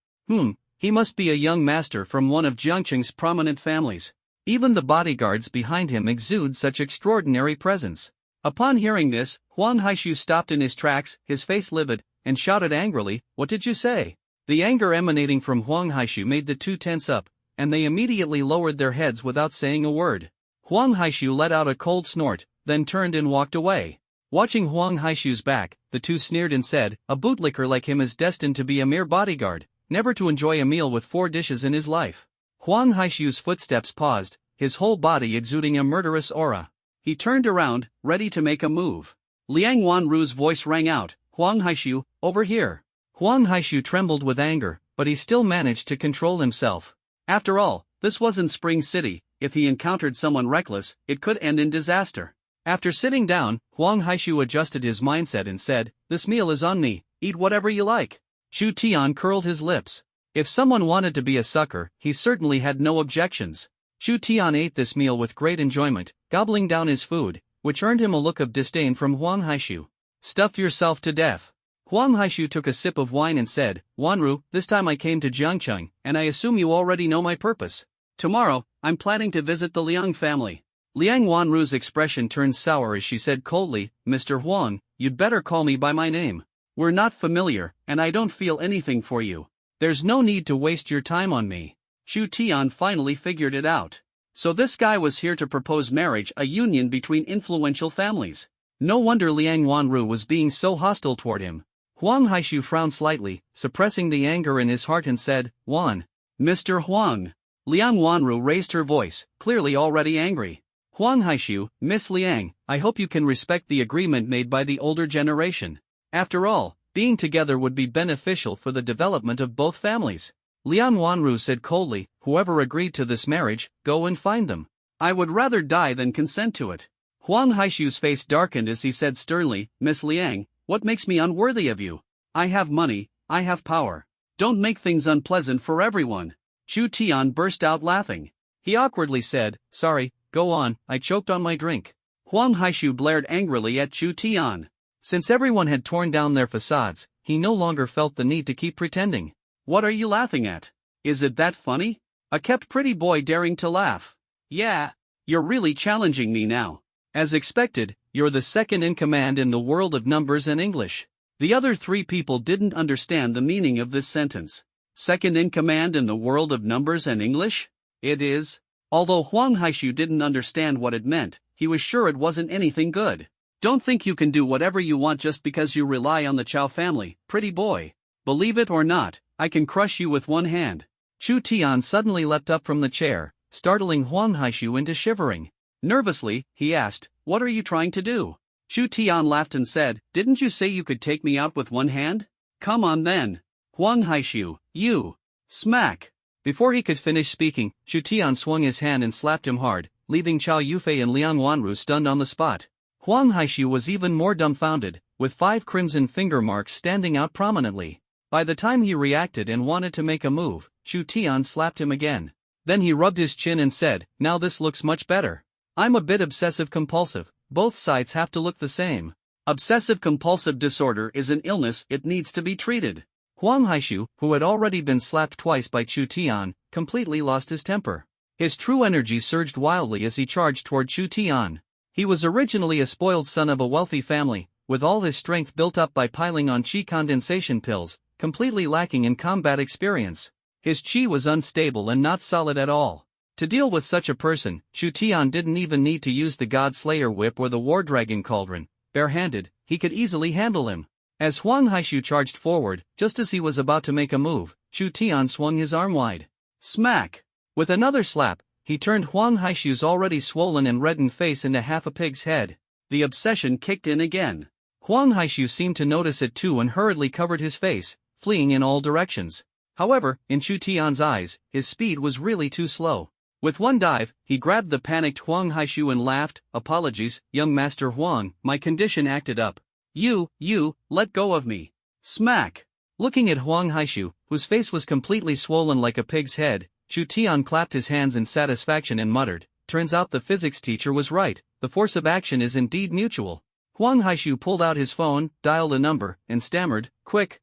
He must be a young master from one of Jiangqing's prominent families. Even the bodyguards behind him exude such extraordinary presence. Upon hearing this, Huang Haishu stopped in his tracks, his face livid, and shouted angrily, "What did you say?" The anger emanating from Huang Haishu made the two tense up, and they immediately lowered their heads without saying a word. Huang Haishu let out a cold snort, then turned and walked away. Watching Huang Haishu's back, the two sneered and said, "A bootlicker like him is destined to be a mere bodyguard, never to enjoy a meal with 4 dishes in his life." Huang Haishu's footsteps paused, his whole body exuding a murderous aura. He turned around, ready to make a move. Liang Wanru's voice rang out, "Huang Haishu, over here." Huang Haishu trembled with anger, but he still managed to control himself. After all, this wasn't Spring City. If he encountered someone reckless, it could end in disaster. After sitting down, Huang Haishu adjusted his mindset and said, "This meal is on me, eat whatever you like." Chu Tian curled his lips. If someone wanted to be a sucker, he certainly had no objections. Chu Tian ate this meal with great enjoyment, gobbling down his food, which earned him a look of disdain from Huang Haishu. "Stuff yourself to death." Huang Haishu took a sip of wine and said, "Wanru, this time I came to Jiangcheng, and I assume you already know my purpose. Tomorrow, I'm planning to visit the Liang family." Liang Wanru's expression turned sour as she said coldly, "Mr. Huang, you'd better call me by my name. We're not familiar, and I don't feel anything for you. There's no need to waste your time on me." Chu Tian finally figured it out. So this guy was here to propose marriage, a union between influential families. No wonder Liang Wanru was being so hostile toward him. Huang Haishu frowned slightly, suppressing the anger in his heart and said, "Mr. Huang." Liang Wanru raised her voice, clearly already angry. "Huang Haishu, Miss Liang, I hope you can respect the agreement made by the older generation. After all, being together would be beneficial for the development of both families." Liang Wanru said coldly, "Whoever agreed to this marriage, go and find them. I would rather die than consent to it." Huang Haishu's face darkened as he said sternly, "Miss Liang, what makes me unworthy of you? I have money, I have power. Don't make things unpleasant for everyone." Chu Tian burst out laughing. He awkwardly said, "Sorry, go on, I choked on my drink." Huang Haishu blared angrily at Chu Tian. Since everyone had torn down their facades, he no longer felt the need to keep pretending. "What are you laughing at? Is it that funny?" A kept pretty boy daring to laugh. "Yeah, you're really challenging me now. As expected, you're the second in command in the world of numbers and English." The other 3 people didn't understand the meaning of this sentence. Second in command in the world of numbers and English? It is. Although Huang Haishu didn't understand what it meant, he was sure it wasn't anything good. "Don't think you can do whatever you want just because you rely on the Chow family, pretty boy. Believe it or not, I can crush you with one hand." Chu Tian suddenly leapt up from the chair, startling Huang Haishu into shivering. Nervously, he asked, "What are you trying to do?" Chu Tian laughed and said, "Didn't you say you could take me out with one hand? Come on then. Huang Haishu, you." Smack! Before he could finish speaking, Chu Tian swung his hand and slapped him hard, leaving Chao Yufei and Liang Wanru stunned on the spot. Huang Haishu was even more dumbfounded, with 5 crimson finger marks standing out prominently. By the time he reacted and wanted to make a move, Chu Tian slapped him again. Then he rubbed his chin and said, "Now this looks much better. I'm a bit obsessive-compulsive, both sides have to look the same. Obsessive-compulsive disorder is an illness, it needs to be treated." Huang Haishu, who had already been slapped twice by Chu Tian, completely lost his temper. His true energy surged wildly as he charged toward Chu Tian. He was originally a spoiled son of a wealthy family, with all his strength built up by piling on qi condensation pills, completely lacking in combat experience. His qi was unstable and not solid at all. To deal with such a person, Chu Tian didn't even need to use the God Slayer whip or the War Dragon cauldron. Barehanded, he could easily handle him. As Huang Haishu charged forward, just as he was about to make a move, Chu Tian swung his arm wide. Smack! With another slap, he turned Huang Haishu's already swollen and reddened face into half a pig's head. The obsession kicked in again. Huang Haishu seemed to notice it too and hurriedly covered his face, fleeing in all directions. However, in Chu Tian's eyes, his speed was really too slow. With one dive, he grabbed the panicked Huang Haishu and laughed, "Apologies, young Master Huang, my condition acted up. You, let go of me." Smack! Looking at Huang Haishu, whose face was completely swollen like a pig's head, Chu Tian clapped his hands in satisfaction and muttered, "Turns out the physics teacher was right, the force of action is indeed mutual." Huang Haishu pulled out his phone, dialed a number, and stammered, "Quick,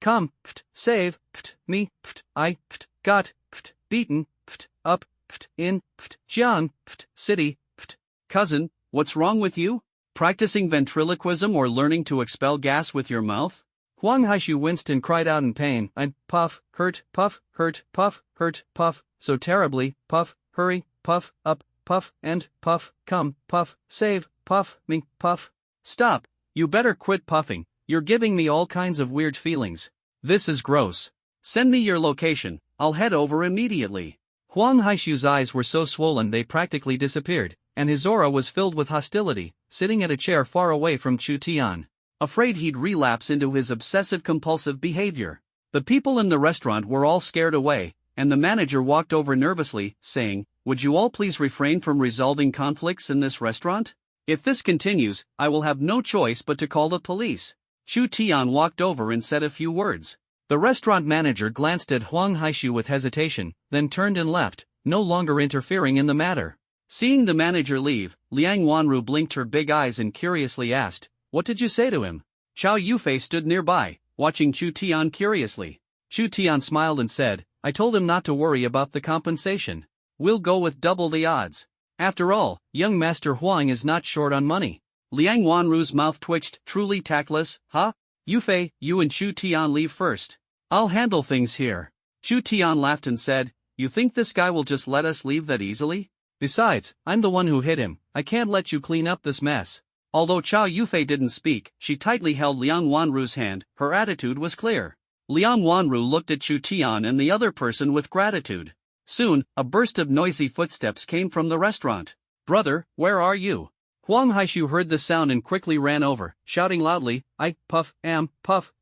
come, save, me, I, got, beaten, up, in, Jian, city, cousin, what's wrong with you? Practicing ventriloquism or learning to expel gas with your mouth? Huang Haishu winced and cried out in pain, and puff, hurt, puff, so terribly, puff, hurry, puff, up, puff, and puff, come, puff, save, puff, me, puff. Stop, you better quit puffing, you're giving me all kinds of weird feelings. This is gross. Send me your location, I'll head over immediately. Huang Haishu's eyes were so swollen they practically disappeared, and his aura was filled with hostility, sitting at a chair far away from Chu Tian, afraid he'd relapse into his obsessive-compulsive behavior. The people in the restaurant were all scared away, and the manager walked over nervously, saying, "Would you all please refrain from resolving conflicts in this restaurant? If this continues, I will have no choice but to call the police." Chu Tian walked over and said a few words. The restaurant manager glanced at Huang Haishu with hesitation, then turned and left, no longer interfering in the matter. Seeing the manager leave, Liang Wanru blinked her big eyes and curiously asked, "What did you say to him?" Chow Yufei stood nearby, watching Chu Tian curiously. Chu Tian smiled and said, "I told him not to worry about the compensation. We'll go with double the odds. After all, young Master Huang is not short on money." Liang Wanru's mouth twitched, truly tactless. "Huh? Yufei, you and Chu Tian leave first. I'll handle things here." Chu Tian laughed and said, "You think this guy will just let us leave that easily? Besides, I'm the one who hit him, I can't let you clean up this mess." Although Chow Yufei didn't speak, she tightly held Liang Wanru's hand, her attitude was clear. Liang Wanru looked at Chu Tian and the other person with gratitude. Soon, a burst of noisy footsteps came from the restaurant. "Brother, where are you?" Huang Haishu heard the sound and quickly ran over, shouting loudly, "I, am,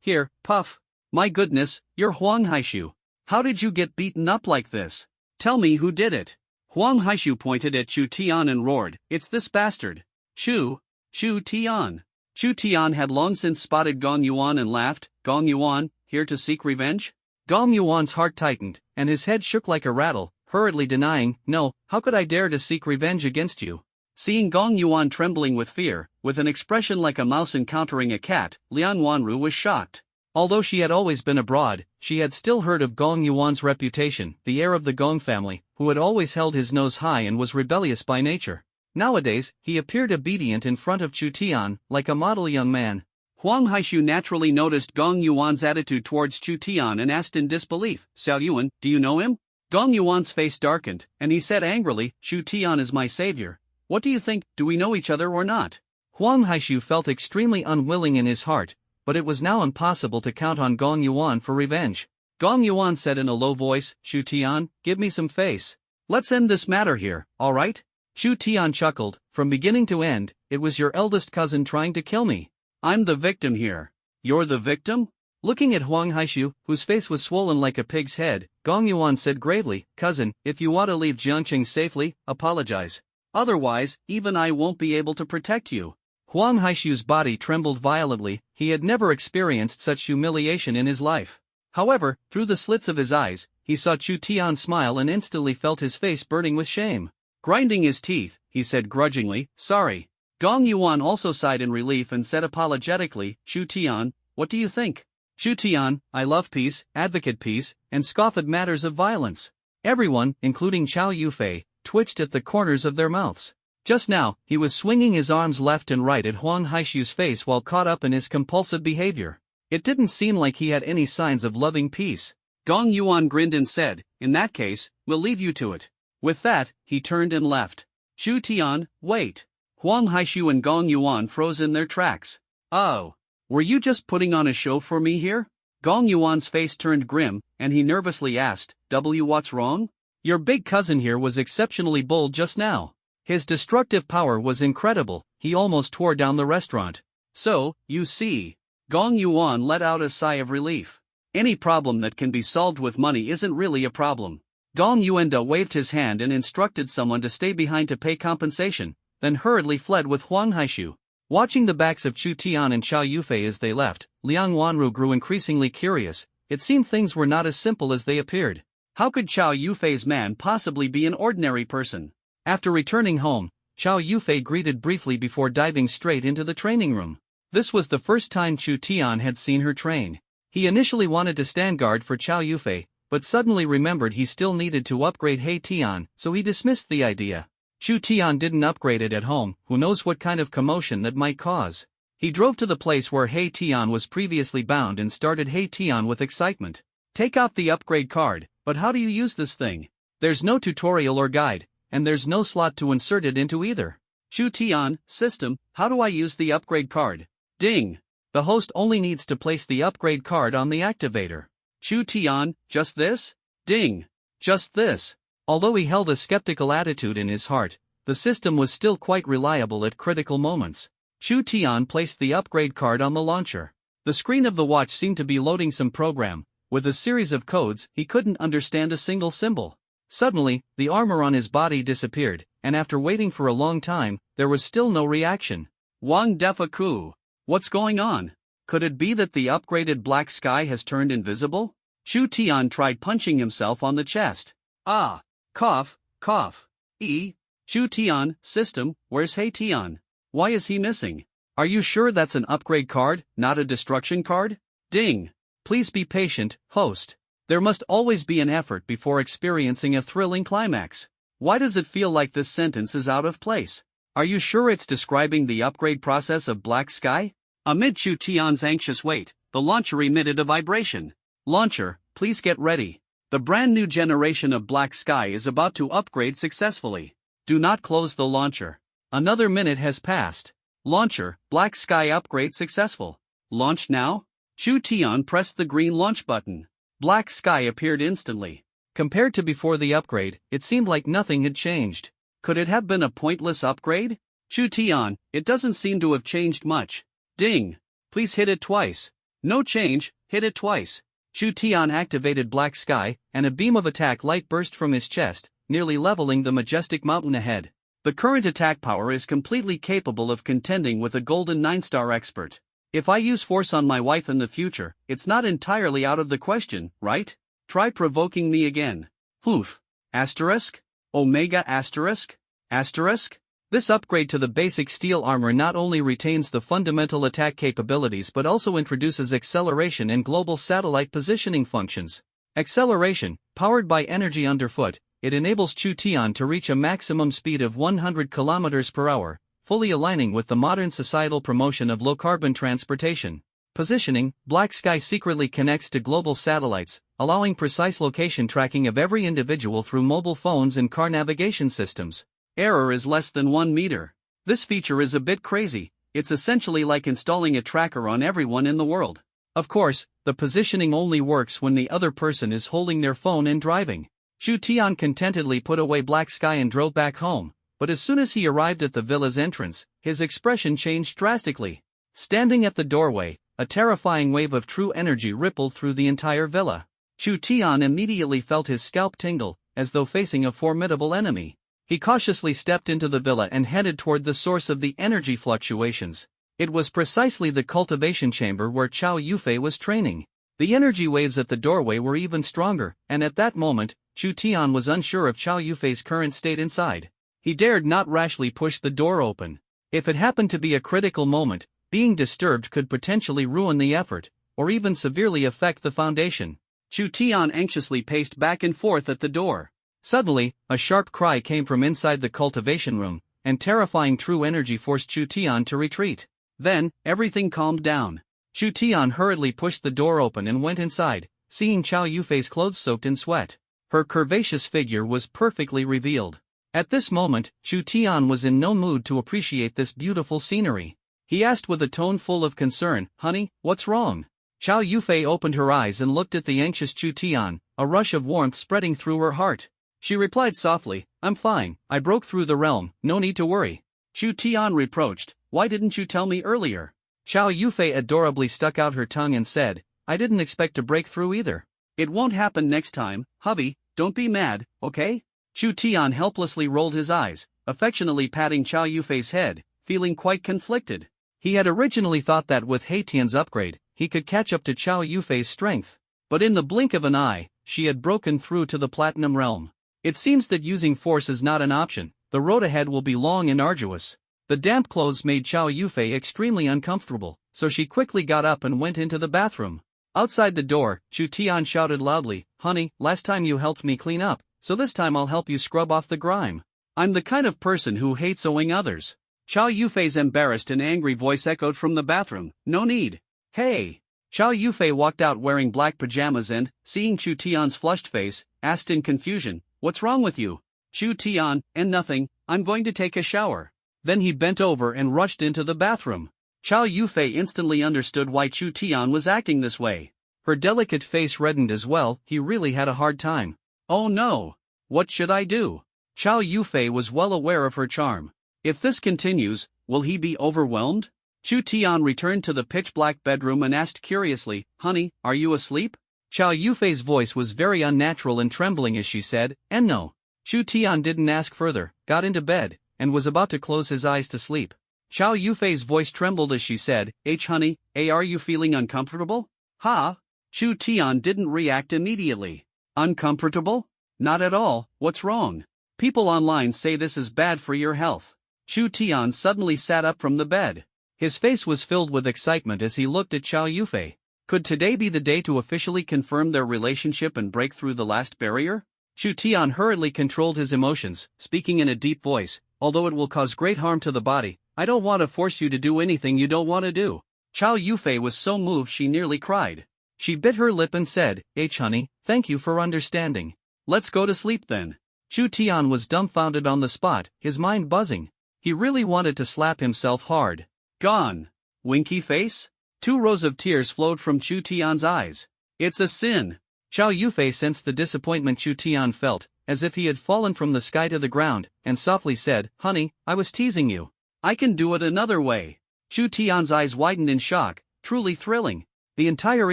here, puff. My goodness, you're Huang Haishu. How did you get beaten up like this? Tell me who did it." Huang Haishu pointed at Chu Tian and roared, "It's this bastard. Chu Tian." Chu Tian had long since spotted Gong Yuan and laughed. "Gong Yuan, here to seek revenge?" Gong Yuan's heart tightened, and his head shook like a rattle, hurriedly denying, "No, how could I dare to seek revenge against you?" Seeing Gong Yuan trembling with fear, with an expression like a mouse encountering a cat, Liang Wanru was shocked. Although she had always been abroad, she had still heard of Gong Yuan's reputation, the heir of the Gong family, who had always held his nose high and was rebellious by nature. Nowadays, he appeared obedient in front of Chu Tian, like a model young man. Huang Haishu naturally noticed Gong Yuan's attitude towards Chu Tian and asked in disbelief, "Xiao Yuan, do you know him?" Gong Yuan's face darkened, and he said angrily, "Chu Tian is my savior. What do you think, do we know each other or not?" Huang Haishu felt extremely unwilling in his heart, but it was now impossible to count on Gong Yuan for revenge. Gong Yuan said in a low voice, "Chu Tian, give me some face. Let's end this matter here, alright?" Chu Tian chuckled, "From beginning to end, it was your eldest cousin trying to kill me. I'm the victim here." "You're the victim?" Looking at Huang Haishu, whose face was swollen like a pig's head, Gong Yuan said gravely, "Cousin, if you want to leave Jiangqing safely, apologize. Otherwise, even I won't be able to protect you." Huang Haishu's body trembled violently, he had never experienced such humiliation in his life. However, through the slits of his eyes, he saw Chu Tian smile and instantly felt his face burning with shame. Grinding his teeth, he said grudgingly, "Sorry." Gong Yuan also sighed in relief and said apologetically, "Chu Tian, what do you think?" "Chu Tian, I love peace, advocate peace, and scoff at matters of violence." Everyone, including Chow Yufei, twitched at the corners of their mouths. Just now, he was swinging his arms left and right at Huang Haishu's face while caught up in his compulsive behavior. It didn't seem like he had any signs of loving peace. Gong Yuan grinned and said, "In that case, we'll leave you to it." With that, he turned and left. "Chu Tian, wait." Huang Haishu and Gong Yuan froze in their tracks. "Oh, were you just putting on a show for me here?" Gong Yuan's face turned grim, and he nervously asked, "What's wrong?" "Your big cousin here was exceptionally bold just now. His destructive power was incredible, he almost tore down the restaurant. So, you see." Gong Yuan let out a sigh of relief. Any problem that can be solved with money isn't really a problem. Gong Yuanda waved his hand and instructed someone to stay behind to pay compensation, then hurriedly fled with Huang Haishu. Watching the backs of Chu Tian and Chow Yufei as they left, Liang Wanru grew increasingly curious. It seemed things were not as simple as they appeared. How could Chow Yufei's man possibly be an ordinary person? After returning home, Chow Yufei greeted briefly before diving straight into the training room. This was the first time Chu Tian had seen her train. He initially wanted to stand guard for Chow Yufei, but suddenly remembered he still needed to upgrade He Tian, so he dismissed the idea. Chu Tian didn't upgrade it at home, who knows what kind of commotion that might cause. He drove to the place where He Tian was previously bound and started He Tian with excitement. Take out the upgrade card, but how do you use this thing? There's no tutorial or guide, and there's no slot to insert it into either. Chu Tian, system, how do I use the upgrade card? Ding! The host only needs to place the upgrade card on the activator. Chu Tian, just this? Ding! Just this. Although he held a skeptical attitude in his heart, the system was still quite reliable at critical moments. Chu Tian placed the upgrade card on the launcher. The screen of the watch seemed to be loading some program. With a series of codes, he couldn't understand a single symbol. Suddenly, the armor on his body disappeared, and after waiting for a long time, there was still no reaction. Wang Defa Ku. What's going on? Could it be that the upgraded black sky has turned invisible? Chu Tian tried punching himself on the chest. Ah! Cough, cough. Chu Tian, system, where's He Tian? Why is he missing? Are you sure that's an upgrade card, not a destruction card? Ding! Please be patient, host. There must always be an effort before experiencing a thrilling climax. Why does it feel like this sentence is out of place? Are you sure it's describing the upgrade process of Black Sky? Amid Chu Tian's anxious wait, the launcher emitted a vibration. Launcher, please get ready. The brand new generation of Black Sky is about to upgrade successfully. Do not close the launcher. Another minute has passed. Launcher, Black Sky upgrade successful. Launch now? Chu Tian pressed the green launch button. Black Sky appeared instantly. Compared to before the upgrade, it seemed like nothing had changed. Could it have been a pointless upgrade? Chu Tian, it doesn't seem to have changed much. Ding! Please hit it twice. No change, hit it twice. Chu Tian activated Black Sky, and a beam of attack light burst from his chest, nearly leveling the majestic mountain ahead. The current attack power is completely capable of contending with a golden 9-star expert. If I use force on my wife in the future, it's not entirely out of the question, right? Try provoking me again. Oof. Asterisk? Omega asterisk? Asterisk? This upgrade to the basic steel armor not only retains the fundamental attack capabilities but also introduces acceleration and global satellite positioning functions. Acceleration, powered by energy underfoot, it enables Chu Tian to reach a maximum speed of 100 km per hour, fully aligning with the modern societal promotion of low-carbon transportation. Positioning, Black Sky secretly connects to global satellites, allowing precise location tracking of every individual through mobile phones and car navigation systems. Error is less than 1 meter. This feature is a bit crazy. It's essentially like installing a tracker on everyone in the world. Of course, the positioning only works when the other person is holding their phone and driving. Chu Tian contentedly put away Black Sky and drove back home, but as soon as he arrived at the villa's entrance, his expression changed drastically. Standing at the doorway, a terrifying wave of true energy rippled through the entire villa. Chu Tian immediately felt his scalp tingle, as though facing a formidable enemy. He cautiously stepped into the villa and headed toward the source of the energy fluctuations. It was precisely the cultivation chamber where Chow Yufei was training. The energy waves at the doorway were even stronger, and at that moment, Chu Tian was unsure of Chow Yufei's current state inside. He dared not rashly push the door open. If it happened to be a critical moment, being disturbed could potentially ruin the effort, or even severely affect the foundation. Chu Tian anxiously paced back and forth at the door. Suddenly, a sharp cry came from inside the cultivation room, and terrifying true energy forced Chu Tian to retreat. Then, everything calmed down. Chu Tian hurriedly pushed the door open and went inside, seeing Chow Yufei's clothes soaked in sweat. Her curvaceous figure was perfectly revealed. At this moment, Chu Tian was in no mood to appreciate this beautiful scenery. He asked with a tone full of concern, "Honey, what's wrong?" Chow Yufei opened her eyes and looked at the anxious Chu Tian, a rush of warmth spreading through her heart. She replied softly, "I'm fine, I broke through the realm, no need to worry." Chu Tian reproached, "Why didn't you tell me earlier?" Chow Yufei adorably stuck out her tongue and said, "I didn't expect to break through either. It won't happen next time, hubby, don't be mad, okay?" Chu Tian helplessly rolled his eyes, affectionately patting Chow Yufei's head, feeling quite conflicted. He had originally thought that with He Tian's upgrade, he could catch up to Chow Yufei's strength. But in the blink of an eye, she had broken through to the Platinum Realm. It seems that using force is not an option. The road ahead will be long and arduous. The damp clothes made Chow Yufei extremely uncomfortable, so she quickly got up and went into the bathroom. Outside the door, Chu Tian shouted loudly, "Honey, last time you helped me clean up, so this time I'll help you scrub off the grime. I'm the kind of person who hates owing others." Chow Yufei's embarrassed and angry voice echoed from the bathroom, "No need." "Hey." Chow Yufei walked out wearing black pajamas and, seeing Chu Tian's flushed face, asked in confusion, "What's wrong with you?" Chu Tian, "And nothing, I'm going to take a shower." Then he bent over and rushed into the bathroom. Chow Yufei instantly understood why Chu Tian was acting this way. Her delicate face reddened as well. He really had a hard time. "Oh no! What should I do?" Chow Yufei was well aware of her charm. If this continues, will he be overwhelmed? Chu Tian returned to the pitch-black bedroom and asked curiously, "Honey, are you asleep?" Chow Yufei's voice was very unnatural and trembling as she said, "And no." Chu Tian didn't ask further, got into bed, and was about to close his eyes to sleep. Chow Yufei's voice trembled as she said, Honey, are you feeling uncomfortable?" "Ha?" Chu Tian didn't react immediately. "Uncomfortable? Not at all, what's wrong? People online say this is bad for your health." Chu Tian suddenly sat up from the bed. His face was filled with excitement as he looked at Chow Yufei. Could today be the day to officially confirm their relationship and break through the last barrier? Chu Tian hurriedly controlled his emotions, speaking in a deep voice, "Although it will cause great harm to the body, I don't want to force you to do anything you don't want to do." Chow Yufei was so moved she nearly cried. She bit her lip and said, Honey, thank you for understanding. Let's go to sleep then." Chu Tian was dumbfounded on the spot, his mind buzzing. He really wanted to slap himself hard. "Gone. Winky face?" 2 rows of tears flowed from Chu Tian's eyes. "It's a sin." Chow Yufei sensed the disappointment Chu Tian felt, as if he had fallen from the sky to the ground, and softly said, "Honey, I was teasing you. I can do it another way." Chu Tian's eyes widened in shock, truly thrilling. The entire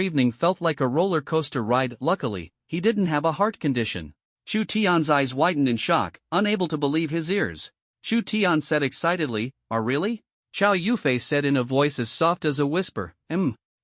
evening felt like a roller coaster ride. Luckily, he didn't have a heart condition. Chu Tian's eyes widened in shock, unable to believe his ears. Chu Tian said excitedly, Really?" Chow Yufei said in a voice as soft as a whisper,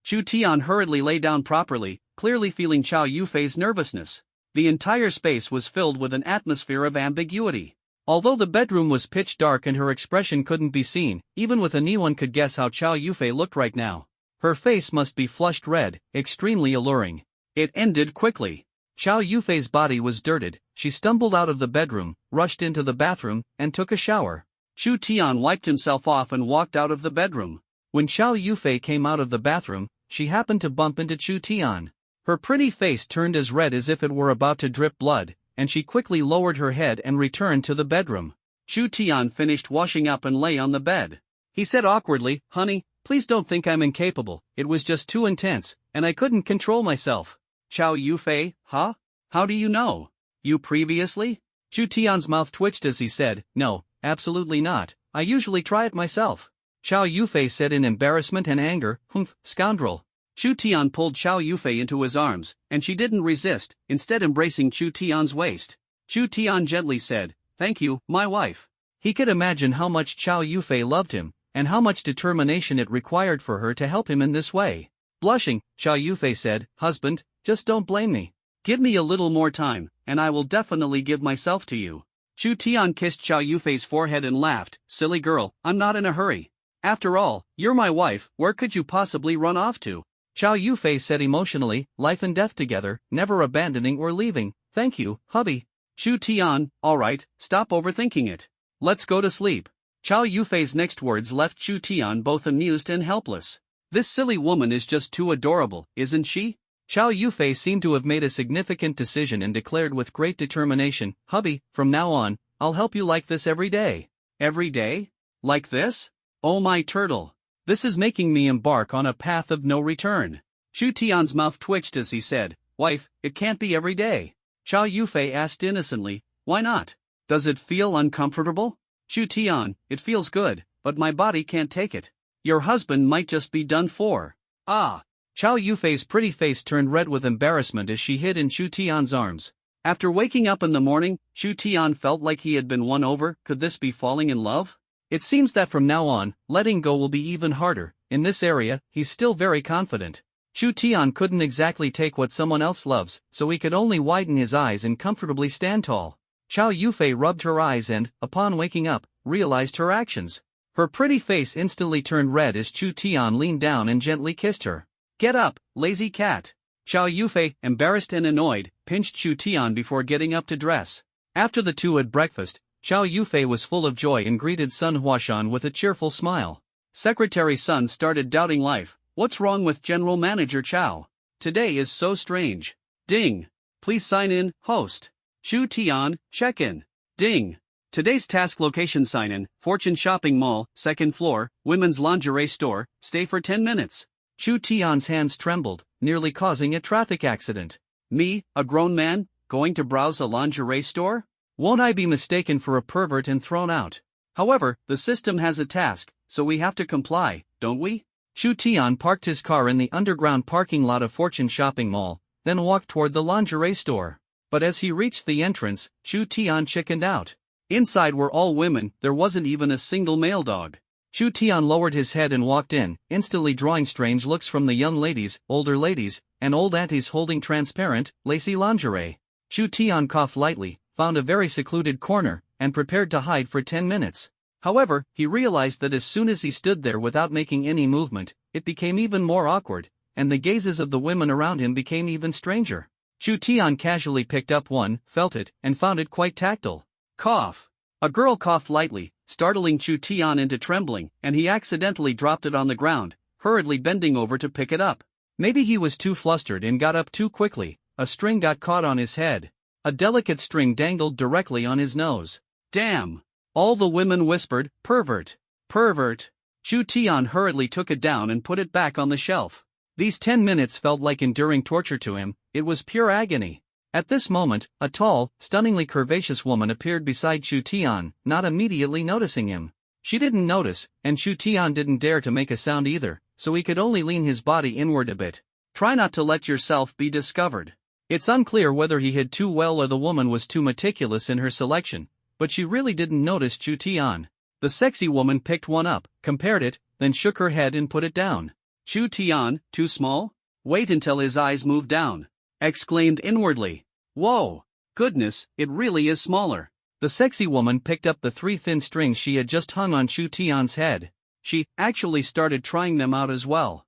Chu Tian hurriedly lay down properly, clearly feeling Chow Yufei's nervousness. The entire space was filled with an atmosphere of ambiguity. Although the bedroom was pitch dark and her expression couldn't be seen, even with anyone could guess how Chow Yufei looked right now. Her face must be flushed red, extremely alluring. It ended quickly. Chow Yufei's body was dirted. She stumbled out of the bedroom, rushed into the bathroom, and took a shower. Chu Tian wiped himself off and walked out of the bedroom. When Chow Yufei came out of the bathroom, she happened to bump into Chu Tian. Her pretty face turned as red as if it were about to drip blood, and she quickly lowered her head and returned to the bedroom. Chu Tian finished washing up and lay on the bed. He said awkwardly, "Honey, please don't think I'm incapable, it was just too intense, and I couldn't control myself." "Chow Yufei, huh? How do you know? You previously?" Chu Tian's mouth twitched as he said, "No, absolutely not, I usually try it myself." Chow Yufei said in embarrassment and anger, "Scoundrel." Chu Tian pulled Chow Yufei into his arms, and she didn't resist, instead embracing Chu Tian's waist. Chu Tian gently said, "Thank you, my wife." He could imagine how much Chow Yufei loved him, and how much determination it required for her to help him in this way. Blushing, Chow Yufei said, "Husband, just don't blame me. Give me a little more time, and I will definitely give myself to you." Chu Tian kissed Chow Yufei's forehead and laughed, "Silly girl, I'm not in a hurry. After all, you're my wife, where could you possibly run off to?" Chow Yufei said emotionally, "Life and death together, never abandoning or leaving, thank you, hubby." Chu Tian, "Alright, stop overthinking it. Let's go to sleep." Chow Yufei's next words left Chu Tian both amused and helpless. This silly woman is just too adorable, isn't she? Chow Yufei seemed to have made a significant decision and declared with great determination, "Hubby, from now on, I'll help you like this every day." "Every day? Like this? Oh my turtle. This is making me embark on a path of no return." Chu Tian's mouth twitched as he said, "Wife, it can't be every day." Chow Yufei asked innocently, "Why not? Does it feel uncomfortable?" Chu Tian, "It feels good, but my body can't take it. Your husband might just be done for." "Ah." Chow Yufei's pretty face turned red with embarrassment as she hid in Chu Tian's arms. After waking up in the morning, Chu Tian felt like he had been won over. Could this be falling in love? It seems that from now on, letting go will be even harder. In this area, he's still very confident. Chu Tian couldn't exactly take what someone else loves, so he could only widen his eyes and comfortably stand tall. Chow Yufei rubbed her eyes and, upon waking up, realized her actions. Her pretty face instantly turned red as Chu Tian leaned down and gently kissed her. Get up, lazy cat. Chow Yufei, embarrassed and annoyed, pinched Chu Tian before getting up to dress. After the two had breakfast, Chow Yufei was full of joy and greeted Sun Huashan with a cheerful smile. Secretary Sun started doubting life. What's wrong with General Manager Chow? Today is so strange. Ding. Please sign in, host. Chu Tian, check in. Ding. Today's task location sign in, Fortune Shopping Mall, 2nd floor, women's lingerie store, stay for 10 minutes. Chu Tian's hands trembled, nearly causing a traffic accident. Me, a grown man, going to browse a lingerie store? Won't I be mistaken for a pervert and thrown out? However, the system has a task, so we have to comply, don't we? Chu Tian parked his car in the underground parking lot of Fortune Shopping Mall, then walked toward the lingerie store. But as he reached the entrance, Chu Tian chickened out. Inside were all women, there wasn't even a single male dog. Chu Tian lowered his head and walked in, instantly drawing strange looks from the young ladies, older ladies, and old aunties holding transparent, lacy lingerie. Chu Tian coughed lightly, found a very secluded corner, and prepared to hide for 10 minutes. However, he realized that as soon as he stood there without making any movement, it became even more awkward, and the gazes of the women around him became even stranger. Chu Tian casually picked up one, felt it, and found it quite tactile. Cough. A girl coughed lightly, startling Chu Tian into trembling, and he accidentally dropped it on the ground, hurriedly bending over to pick it up. Maybe he was too flustered and got up too quickly. A string got caught on his head. A delicate string dangled directly on his nose. Damn! All the women whispered, pervert! Pervert! Chu Tian hurriedly took it down and put it back on the shelf. These 10 minutes felt like enduring torture to him, it was pure agony. At this moment, a tall, stunningly curvaceous woman appeared beside Chu Tian, not immediately noticing him. She didn't notice, and Chu Tian didn't dare to make a sound either, so he could only lean his body inward a bit. Try not to let yourself be discovered. It's unclear whether he hid too well or the woman was too meticulous in her selection, but she really didn't notice Chu Tian. The sexy woman picked one up, compared it, then shook her head and put it down. Chu Tian, too small? Wait until his eyes move down. Exclaimed inwardly. Whoa! Goodness, it really is smaller. The sexy woman picked up the 3 thin strings she had just hung on Chu Tian's head. She actually started trying them out as well.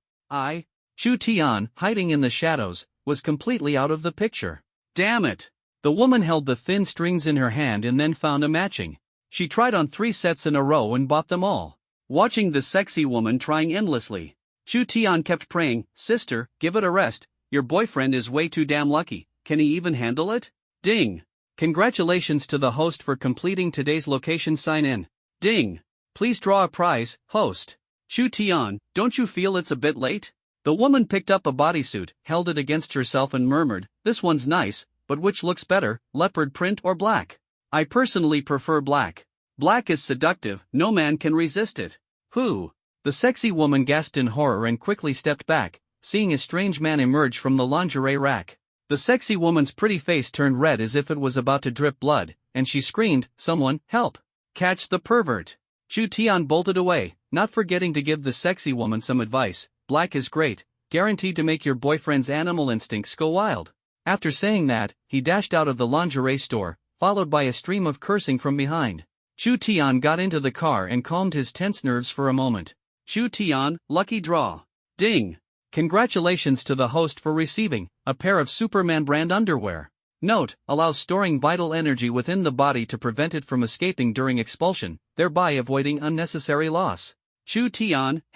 Chu Tian, hiding in the shadows, was completely out of the picture. Damn it! The woman held the thin strings in her hand and then found a matching. She tried on 3 sets in a row and bought them all. Watching the sexy woman trying endlessly, Chu Tian kept praying, sister, give it a rest, your boyfriend is way too damn lucky, can he even handle it? Ding! Congratulations to the host for completing today's location sign-in. Ding! Please draw a prize, host. Chu Tian, don't you feel it's a bit late? The woman picked up a bodysuit, held it against herself and murmured, this one's nice, but which looks better, leopard print or black? I personally prefer black. Black is seductive, no man can resist it. Who? The sexy woman gasped in horror and quickly stepped back, seeing a strange man emerge from the lingerie rack. The sexy woman's pretty face turned red as if it was about to drip blood, and she screamed, someone, help! Catch the pervert! Chu Tian bolted away, not forgetting to give the sexy woman some advice. Black is great, guaranteed to make your boyfriend's animal instincts go wild. After saying that, he dashed out of the lingerie store, followed by a stream of cursing from behind. Chu Tian got into the car and calmed his tense nerves for a moment. Chu Tian, lucky draw. Ding! Congratulations to the host for receiving a pair of Superman brand underwear. Note, allows storing vital energy within the body to prevent it from escaping during expulsion, thereby avoiding unnecessary loss. Chu Tian, #.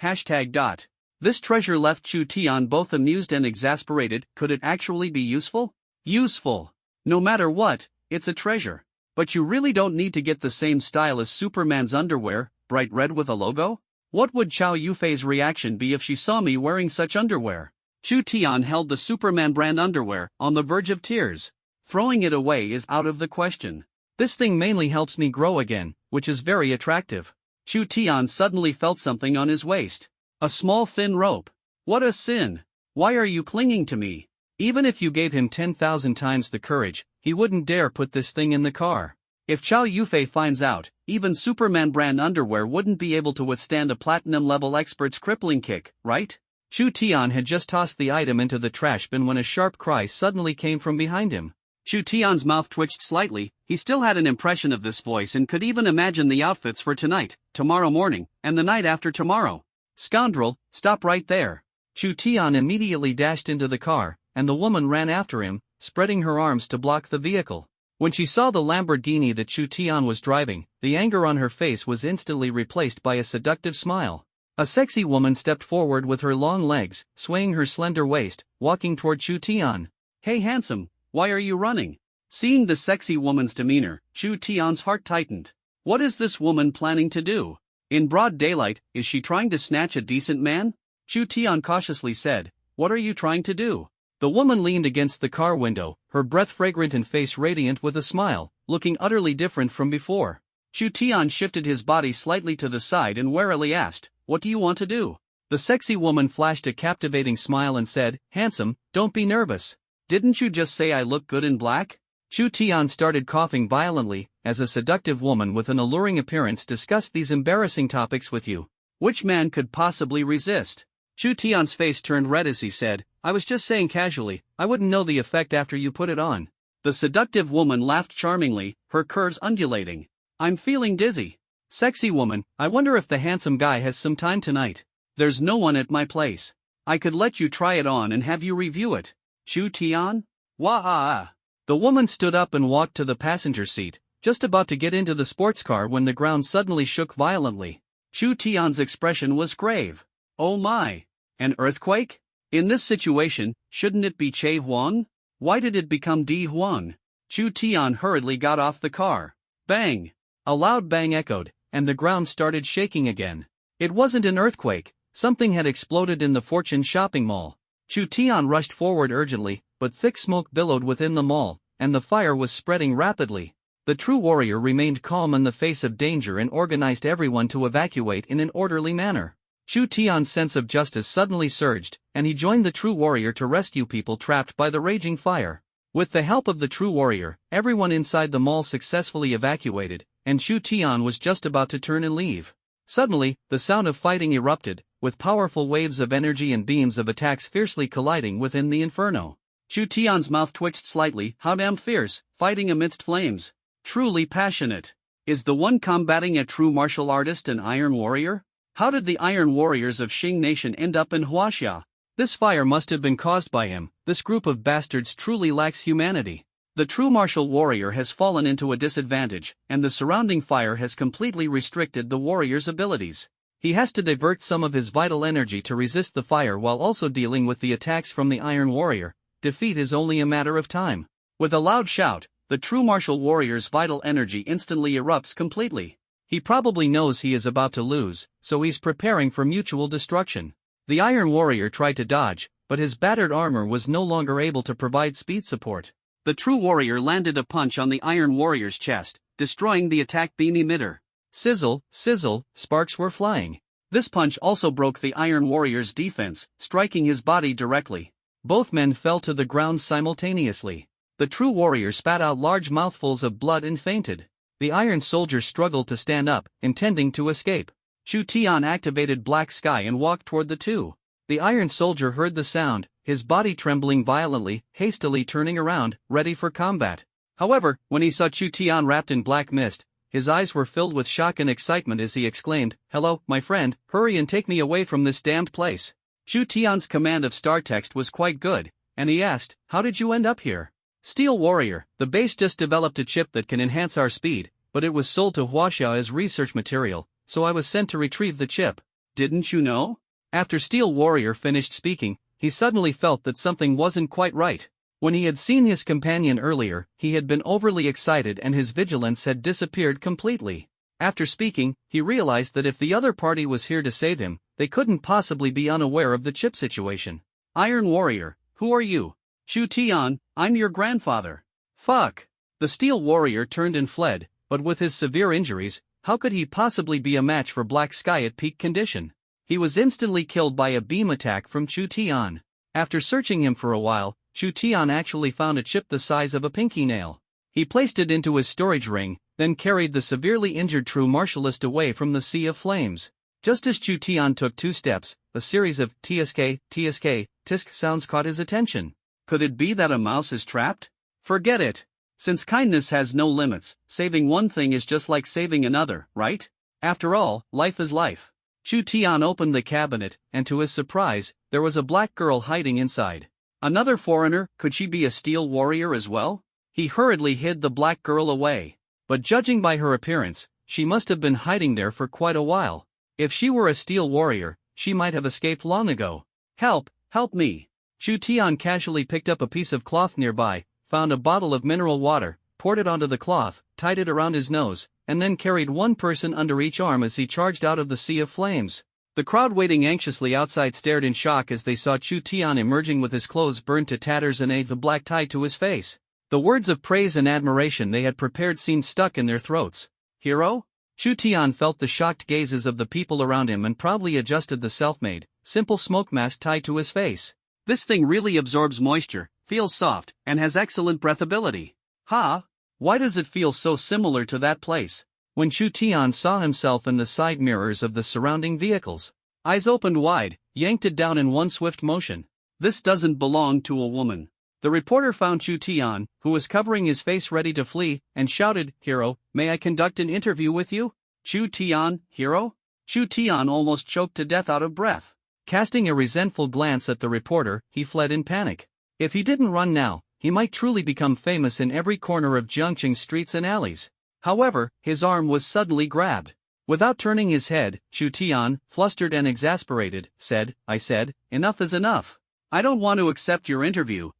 This treasure left Chu Tian both amused and exasperated. Could it actually be useful? Useful. No matter what, it's a treasure. But you really don't need to get the same style as Superman's underwear, bright red with a logo? What would Chow Yufei's reaction be if she saw me wearing such underwear? Chu Tian held the Superman brand underwear, on the verge of tears. Throwing it away is out of the question. This thing mainly helps me grow again, which is very attractive. Chu Tian suddenly felt something on his waist. A small thin rope. What a sin! Why are you clinging to me? Even if you gave him 10,000 times the courage, he wouldn't dare put this thing in the car. If Chow Yufei finds out, even Superman brand underwear wouldn't be able to withstand a platinum-level expert's crippling kick, right? Chu Tian had just tossed the item into the trash bin when a sharp cry suddenly came from behind him. Chu Tian's mouth twitched slightly. He still had an impression of this voice and could even imagine the outfits for tonight, tomorrow morning, and the night after tomorrow. Scoundrel, stop right there. Chu Tian immediately dashed into the car, and the woman ran after him, spreading her arms to block the vehicle. When she saw the Lamborghini that Chu Tian was driving, the anger on her face was instantly replaced by a seductive smile. A sexy woman stepped forward with her long legs, swaying her slender waist, walking toward Chu Tian. "Hey handsome, why are you running?" Seeing the sexy woman's demeanor, Chu Tian's heart tightened. What is this woman planning to do? In broad daylight, is she trying to snatch a decent man? Chu Tian cautiously said, "What are you trying to do?" The woman leaned against the car window, her breath fragrant and face radiant with a smile, looking utterly different from before. Chu Tian shifted his body slightly to the side and warily asked, "What do you want to do?" The sexy woman flashed a captivating smile and said, "Handsome, don't be nervous. Didn't you just say I look good in black?" Chu Tian started coughing violently, as a seductive woman with an alluring appearance discussed these embarrassing topics with you. Which man could possibly resist? Chu Tian's face turned red as he said, "I was just saying casually, I wouldn't know the effect after you put it on." The seductive woman laughed charmingly, her curves undulating. "I'm feeling dizzy. Sexy woman, I wonder if the handsome guy has some time tonight. There's no one at my place. I could let you try it on and have you review it." Chu Tian? Wah-ah. The woman stood up and walked to the passenger seat, just about to get into the sports car when the ground suddenly shook violently. Chu Tian's expression was grave. "Oh my! An earthquake? In this situation, shouldn't it be Che Huang? Why did it become Di Huang?" Chu Tian hurriedly got off the car. Bang! A loud bang echoed, and the ground started shaking again. It wasn't an earthquake, something had exploded in the Fortune shopping mall. Chu Tian rushed forward urgently, but thick smoke billowed within the mall, and the fire was spreading rapidly. The true warrior remained calm in the face of danger and organized everyone to evacuate in an orderly manner. Chu Tian's sense of justice suddenly surged, and he joined the true warrior to rescue people trapped by the raging fire. With the help of the true warrior, everyone inside the mall successfully evacuated, and Chu Tian was just about to turn and leave. Suddenly, the sound of fighting erupted, with powerful waves of energy and beams of attacks fiercely colliding within the inferno. Chu Tian's mouth twitched slightly. How damn fierce, fighting amidst flames. Truly passionate. Is the one combating a true martial artist an Iron Warrior? How did the Iron Warriors of Xing Nation end up in Huaxia? This fire must have been caused by him. This group of bastards truly lacks humanity. The true martial warrior has fallen into a disadvantage, and the surrounding fire has completely restricted the warrior's abilities. He has to divert some of his vital energy to resist the fire while also dealing with the attacks from the Iron Warrior. Defeat is only a matter of time. With a loud shout, the true martial warrior's vital energy instantly erupts completely. He probably knows he is about to lose, so he's preparing for mutual destruction. The Iron Warrior tried to dodge, but his battered armor was no longer able to provide speed support. The true warrior landed a punch on the Iron Warrior's chest, destroying the attack beam emitter. Sizzle, sizzle, sparks were flying. This punch also broke the Iron Warrior's defense, striking his body directly. Both men fell to the ground simultaneously. The true warrior spat out large mouthfuls of blood and fainted. The Iron Soldier struggled to stand up, intending to escape. Chu Tian activated Black Sky and walked toward the two. The Iron Soldier heard the sound, his body trembling violently, hastily turning around, ready for combat. However, when he saw Chu Tian wrapped in black mist, his eyes were filled with shock and excitement as he exclaimed, "Hello, my friend, hurry and take me away from this damned place." Chu Tian's command of star text was quite good, and he asked, "How did you end up here?" "Steel Warrior, the base just developed a chip that can enhance our speed, but it was sold to Huaxia as research material, so I was sent to retrieve the chip." "Didn't you know?" After Steel Warrior finished speaking, he suddenly felt that something wasn't quite right. When he had seen his companion earlier, he had been overly excited and his vigilance had disappeared completely. After speaking, he realized that if the other party was here to save him, they couldn't possibly be unaware of the chip situation. "Iron Warrior, who are you?" "Chu Tian, I'm your grandfather." "Fuck." The Steel Warrior turned and fled, but with his severe injuries, how could he possibly be a match for Black Sky at peak condition? He was instantly killed by a beam attack from Chu Tian. After searching him for a while, Chu Tian actually found a chip the size of a pinky nail. He placed it into his storage ring, then carried the severely injured true martialist away from the sea of flames. Just as Chu Tian took 2 steps, a series of tsk, tsk, tisk sounds caught his attention. Could it be that a mouse is trapped? Forget it. Since kindness has no limits, saving one thing is just like saving another, right? After all, life is life. Chu Tian opened the cabinet, and to his surprise, there was a black girl hiding inside. Another foreigner, could she be a steel warrior as well? He hurriedly hid the black girl away. But judging by her appearance, she must have been hiding there for quite a while. If she were a steel warrior, she might have escaped long ago. Help, help me. Chu Tian casually picked up a piece of cloth nearby, found a bottle of mineral water, poured it onto the cloth, tied it around his nose, and then carried one person under each arm as he charged out of the sea of flames. The crowd waiting anxiously outside stared in shock as they saw Chu Tian emerging with his clothes burned to tatters and the black tie to his face. The words of praise and admiration they had prepared seemed stuck in their throats. Hero? Chu Tian felt the shocked gazes of the people around him and proudly adjusted the self-made, simple smoke mask tied to his face. This thing really absorbs moisture, feels soft, and has excellent breathability. Ha! Why does it feel so similar to that place? When Chu Tian saw himself in the side mirrors of the surrounding vehicles, eyes opened wide, yanked it down in one swift motion. This doesn't belong to a woman. The reporter found Chu Tian, who was covering his face ready to flee, and shouted, "Hero, may I conduct an interview with you?" Chu Tian, hero? Chu Tian almost choked to death out of breath. Casting a resentful glance at the reporter, he fled in panic. If he didn't run now, he might truly become famous in every corner of Jiangqing streets and alleys. However, his arm was suddenly grabbed. Without turning his head, Chu Tian, flustered and exasperated, said, "I said, enough is enough. I don't want to accept your interview."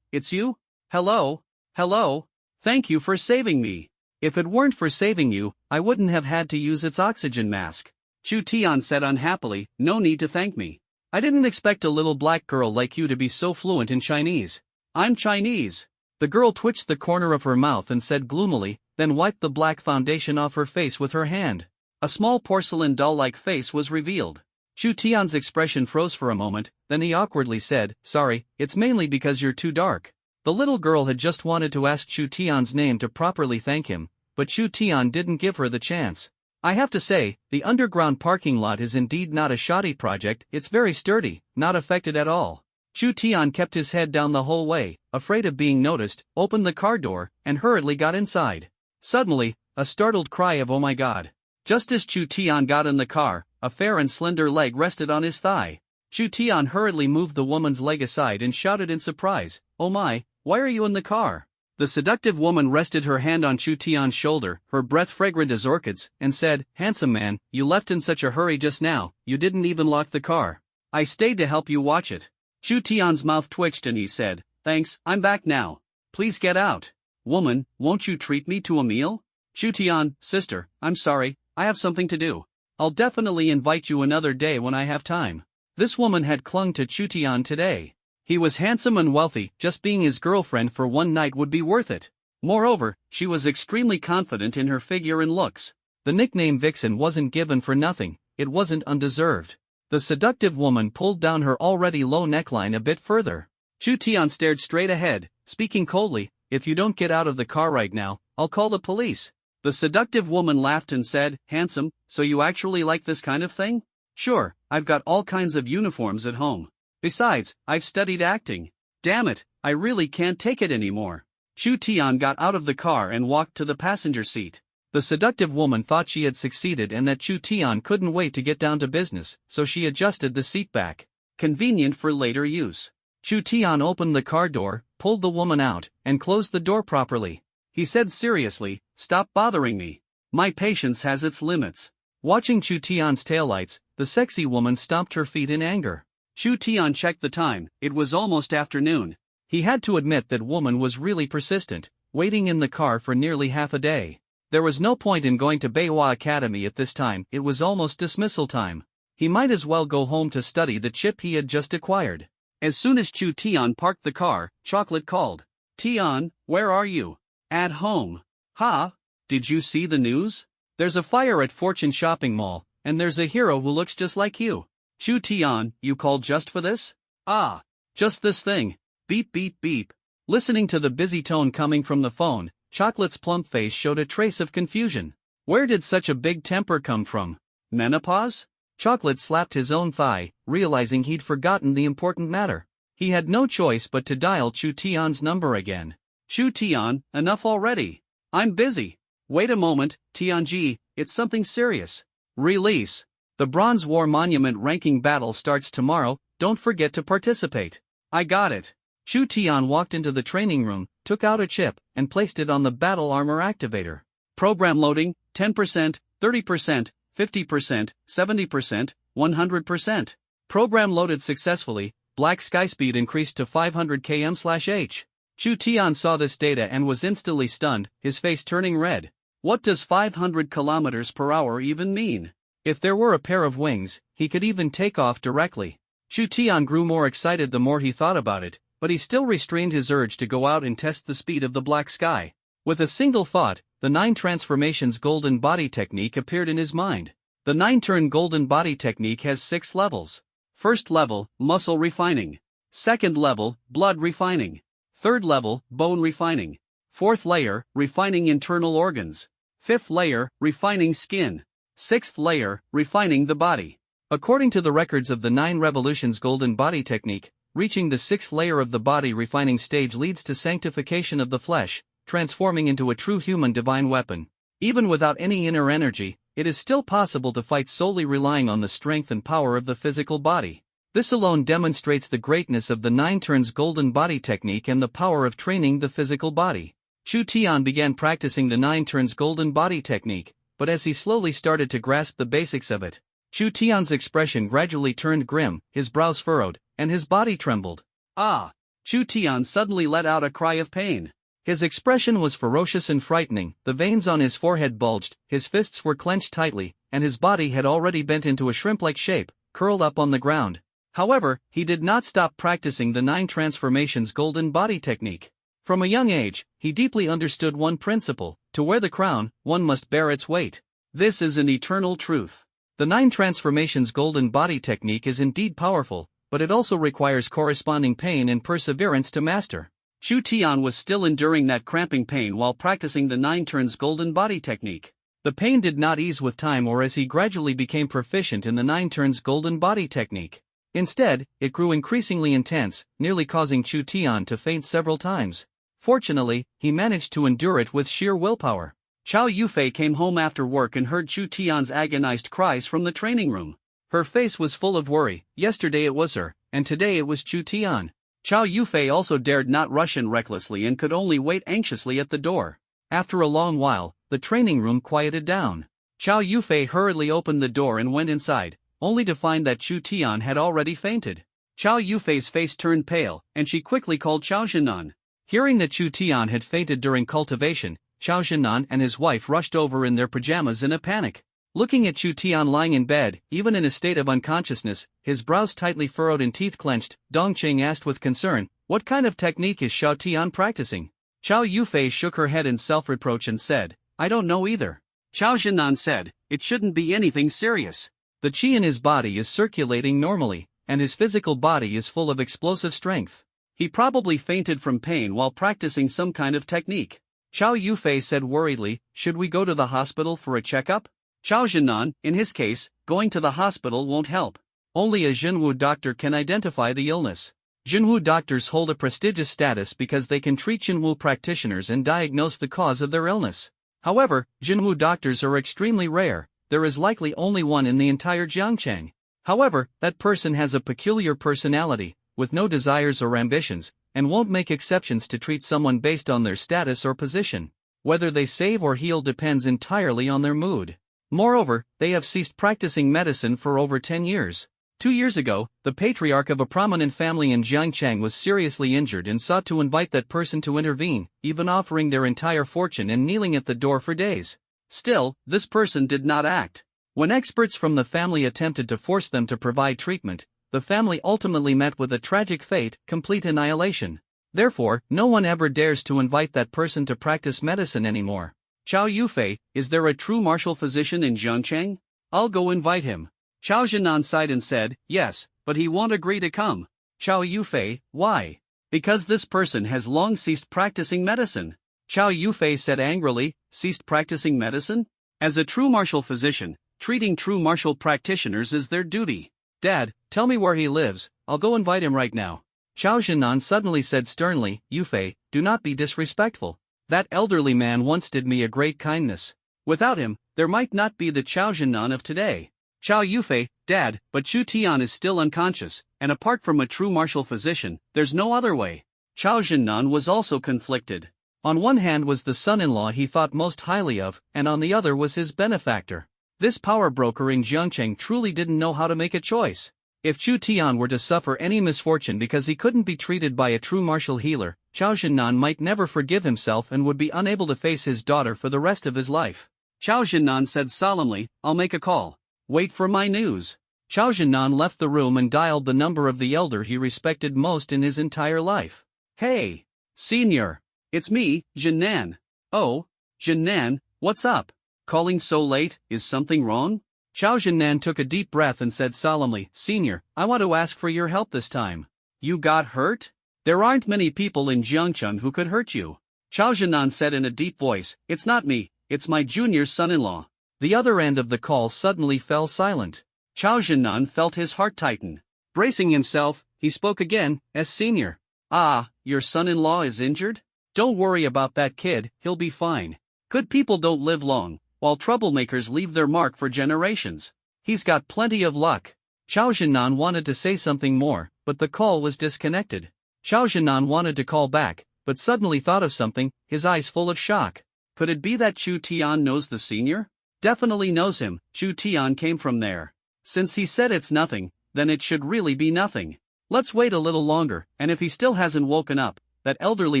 It's you? Hello? Hello? Thank you for saving me. If it weren't for saving you, I wouldn't have had to use its oxygen mask. Chu Tian said unhappily, "No need to thank me. I didn't expect a little black girl like you to be so fluent in Chinese." "I'm Chinese." The girl twitched the corner of her mouth and said gloomily, then wiped the black foundation off her face with her hand. A small porcelain doll-like face was revealed. Chu Tian's expression froze for a moment, then he awkwardly said, "Sorry, it's mainly because you're too dark." The little girl had just wanted to ask Chu Tian's name to properly thank him, but Chu Tian didn't give her the chance. "I have to say, the underground parking lot is indeed not a shoddy project, it's very sturdy, not affected at all." Chu Tian kept his head down the whole way, afraid of being noticed, opened the car door, and hurriedly got inside. Suddenly, a startled cry of "Oh my God!" Just as Chu Tian got in the car, a fair and slender leg rested on his thigh. Chu Tian hurriedly moved the woman's leg aside and shouted in surprise, "Oh my, why are you in the car?" The seductive woman rested her hand on Chu Tian's shoulder, her breath fragrant as orchids, and said, "Handsome man, you left in such a hurry just now, you didn't even lock the car. I stayed to help you watch it." Chu Tian's mouth twitched and he said, "Thanks, I'm back now. Please get out. Woman, won't you treat me to a meal?" Chu Tian, "Sister, I'm sorry, I have something to do. I'll definitely invite you another day when I have time." This woman had clung to Chu Tian today. He was handsome and wealthy, just being his girlfriend for one night would be worth it. Moreover, she was extremely confident in her figure and looks. The nickname Vixen wasn't given for nothing, it wasn't undeserved. The seductive woman pulled down her already low neckline a bit further. Chu Tian stared straight ahead, speaking coldly, "If you don't get out of the car right now, I'll call the police." The seductive woman laughed and said, "Handsome, so you actually like this kind of thing?" "Sure, I've got all kinds of uniforms at home. Besides, I've studied acting. Damn it, I really can't take it anymore." Chu Tian got out of the car and walked to the passenger seat. The seductive woman thought she had succeeded and that Chu Tian couldn't wait to get down to business, so she adjusted the seat back. Convenient for later use. Chu Tian opened the car door, pulled the woman out, and closed the door properly. He said seriously, "Stop bothering me. My patience has its limits." Watching Chu Tian's taillights, the sexy woman stomped her feet in anger. Chu Tian checked the time, it was almost afternoon. He had to admit that woman was really persistent, waiting in the car for nearly half a day. There was no point in going to Beihua Academy at this time, it was almost dismissal time. He might as well go home to study the chip he had just acquired. As soon as Chu Tian parked the car, Chocolate called, "Tian, where are you?" "At home." "Ha? Did you see the news? There's a fire at Fortune Shopping Mall, and there's a hero who looks just like you." "Chu Tian, you called just for this?" "Ah, just this thing. Beep beep beep." Listening to the busy tone coming from the phone, Chocolate's plump face showed a trace of confusion. Where did such a big temper come from? Menopause? Chocolate slapped his own thigh, realizing he'd forgotten the important matter. He had no choice but to dial Chu Tian's number again. "Chu Tian, enough already. I'm busy." "Wait a moment, Tianji, it's something serious." "Release." The Bronze War Monument ranking battle starts tomorrow, don't forget to participate. I got it. Chu Tian walked into the training room, took out a chip, and placed it on the battle armor activator. Program loading, 10%, 30%, 50%, 70%, 100%. Program loaded successfully, black sky speed increased to 500 km/h. Chu Tian saw this data and was instantly stunned, his face turning red. What does 500 km/h even mean? If there were a pair of wings, he could even take off directly. Chu Tian grew more excited the more he thought about it, but he still restrained his urge to go out and test the speed of the black sky. With a single thought, the 9 transformations golden body technique appeared in his mind. The 9-turn golden body technique has 6 levels. First level, muscle refining. Second level, blood refining. Third level, bone refining. Fourth layer, refining internal organs. Fifth layer, refining skin. Sixth layer, refining the body. According to the records of the 9 revolutions golden body technique, reaching the 6th layer of the body refining stage leads to sanctification of the flesh, transforming into a true human divine weapon. Even without any inner energy, it is still possible to fight solely relying on the strength and power of the physical body. This alone demonstrates the greatness of the 9 turns golden body technique and the power of training the physical body. Chu Tian began practicing the 9 turns golden body technique, but as he slowly started to grasp the basics of it, Chu Tian's expression gradually turned grim, his brows furrowed, and his body trembled. Ah! Chu Tian suddenly let out a cry of pain. His expression was ferocious and frightening, the veins on his forehead bulged, his fists were clenched tightly, and his body had already bent into a shrimp-like shape, curled up on the ground. However, he did not stop practicing the 9 transformations golden body technique. From a young age, he deeply understood one principle: to wear the crown, one must bear its weight. This is an eternal truth. The 9 transformations golden body technique is indeed powerful, but it also requires corresponding pain and perseverance to master. Chu Tian was still enduring that cramping pain while practicing the 9 turns golden body technique. The pain did not ease with time or as he gradually became proficient in the 9 turns golden body technique. Instead, it grew increasingly intense, nearly causing Chu Tian to faint several times. Fortunately, he managed to endure it with sheer willpower. Chow Yufei came home after work and heard Chu Tian's agonized cries from the training room. Her face was full of worry. Yesterday it was her, and today it was Chu Tian. Chow Yufei also dared not rush in recklessly and could only wait anxiously at the door. After a long while, the training room quieted down. Chow Yufei hurriedly opened the door and went inside, only to find that Chu Tian had already fainted. Chow Yufei's face turned pale, and she quickly called Chow Zhenan. Hearing that Chu Tian had fainted during cultivation, Chow Zhenan and his wife rushed over in their pajamas in a panic. Looking at Chu Tian lying in bed, even in a state of unconsciousness, his brows tightly furrowed and teeth clenched, Dongqing asked with concern, "What kind of technique is Chow Tian practicing?" Chow Yufei shook her head in self-reproach and said, "I don't know either." Chow Zhenan said, "It shouldn't be anything serious. The qi in his body is circulating normally, and his physical body is full of explosive strength. He probably fainted from pain while practicing some kind of technique." Chow Yufei said worriedly, "Should we go to the hospital for a checkup?" Chow Zhenan, "In his case, going to the hospital won't help. Only a Jinwu doctor can identify the illness. Jinwu doctors hold a prestigious status because they can treat Jinwu practitioners and diagnose the cause of their illness. However, Jinwu doctors are extremely rare, there is likely only one in the entire Jiangchang. However, that person has a peculiar personality, with no desires or ambitions, and won't make exceptions to treat someone based on their status or position. Whether they save or heal depends entirely on their mood. Moreover, they have ceased practicing medicine for over 10 years. 2 years ago, the patriarch of a prominent family in Jiangchang was seriously injured and sought to invite that person to intervene, even offering their entire fortune and kneeling at the door for days. Still, this person did not act. When experts from the family attempted to force them to provide treatment, the family ultimately met with a tragic fate, complete annihilation. Therefore, no one ever dares to invite that person to practice medicine anymore. Chow Yufei, is there a true martial physician in Jiangchang? I'll go invite him." Chow Zhenan sighed and said, "Yes, but he won't agree to come." Chow Yufei, "Why?" "Because this person has long ceased practicing medicine." Chow Yufei said angrily, "Ceased practicing medicine? As a true martial physician, treating true martial practitioners is their duty. Dad, tell me where he lives, I'll go invite him right now." Chow Zhenan suddenly said sternly, "Yufei, do not be disrespectful. That elderly man once did me a great kindness. Without him, there might not be the Chow Zhenan of today. Chow Yufei, Dad, but Chu Tian is still unconscious, and apart from a true martial physician, there's no other way. Chow Jinnan was also conflicted. On one hand was the son-in-law he thought most highly of, and on the other was his benefactor. This power broker in Jiangcheng truly didn't know how to make a choice. If Chu Tian were to suffer any misfortune because he couldn't be treated by a true martial healer, Chow Jinnan might never forgive himself and would be unable to face his daughter for the rest of his life. Chow Jinnan said solemnly, "I'll make a call. Wait for my news." Chow Jinnan left the room and dialed the number of the elder he respected most in his entire life. "Hey, senior. It's me, Jinnan." "Oh, Jinnan, what's up? Calling so late, is something wrong?" Chow Jinnan took a deep breath and said solemnly, "Senior, I want to ask for your help this time." "You got hurt? There aren't many people in Jiangcheng who could hurt you." Chow Jinnan said in a deep voice, "It's not me, it's my junior son-in-law." The other end of the call suddenly fell silent. Chow Jinnan felt his heart tighten. Bracing himself, he spoke again, as senior. "Ah, your son-in-law is injured? Don't worry about that kid, he'll be fine. Good people don't live long, while troublemakers leave their mark for generations. He's got plenty of luck." Chow Jinnan wanted to say something more, but the call was disconnected. Chow Jinnan wanted to call back, but suddenly thought of something, his eyes full of shock. Could it be that Chu Tian knows the senior? Definitely knows him, Chu Tian came from there. Since he said it's nothing, then it should really be nothing. Let's wait a little longer, and if he still hasn't woken up, that elderly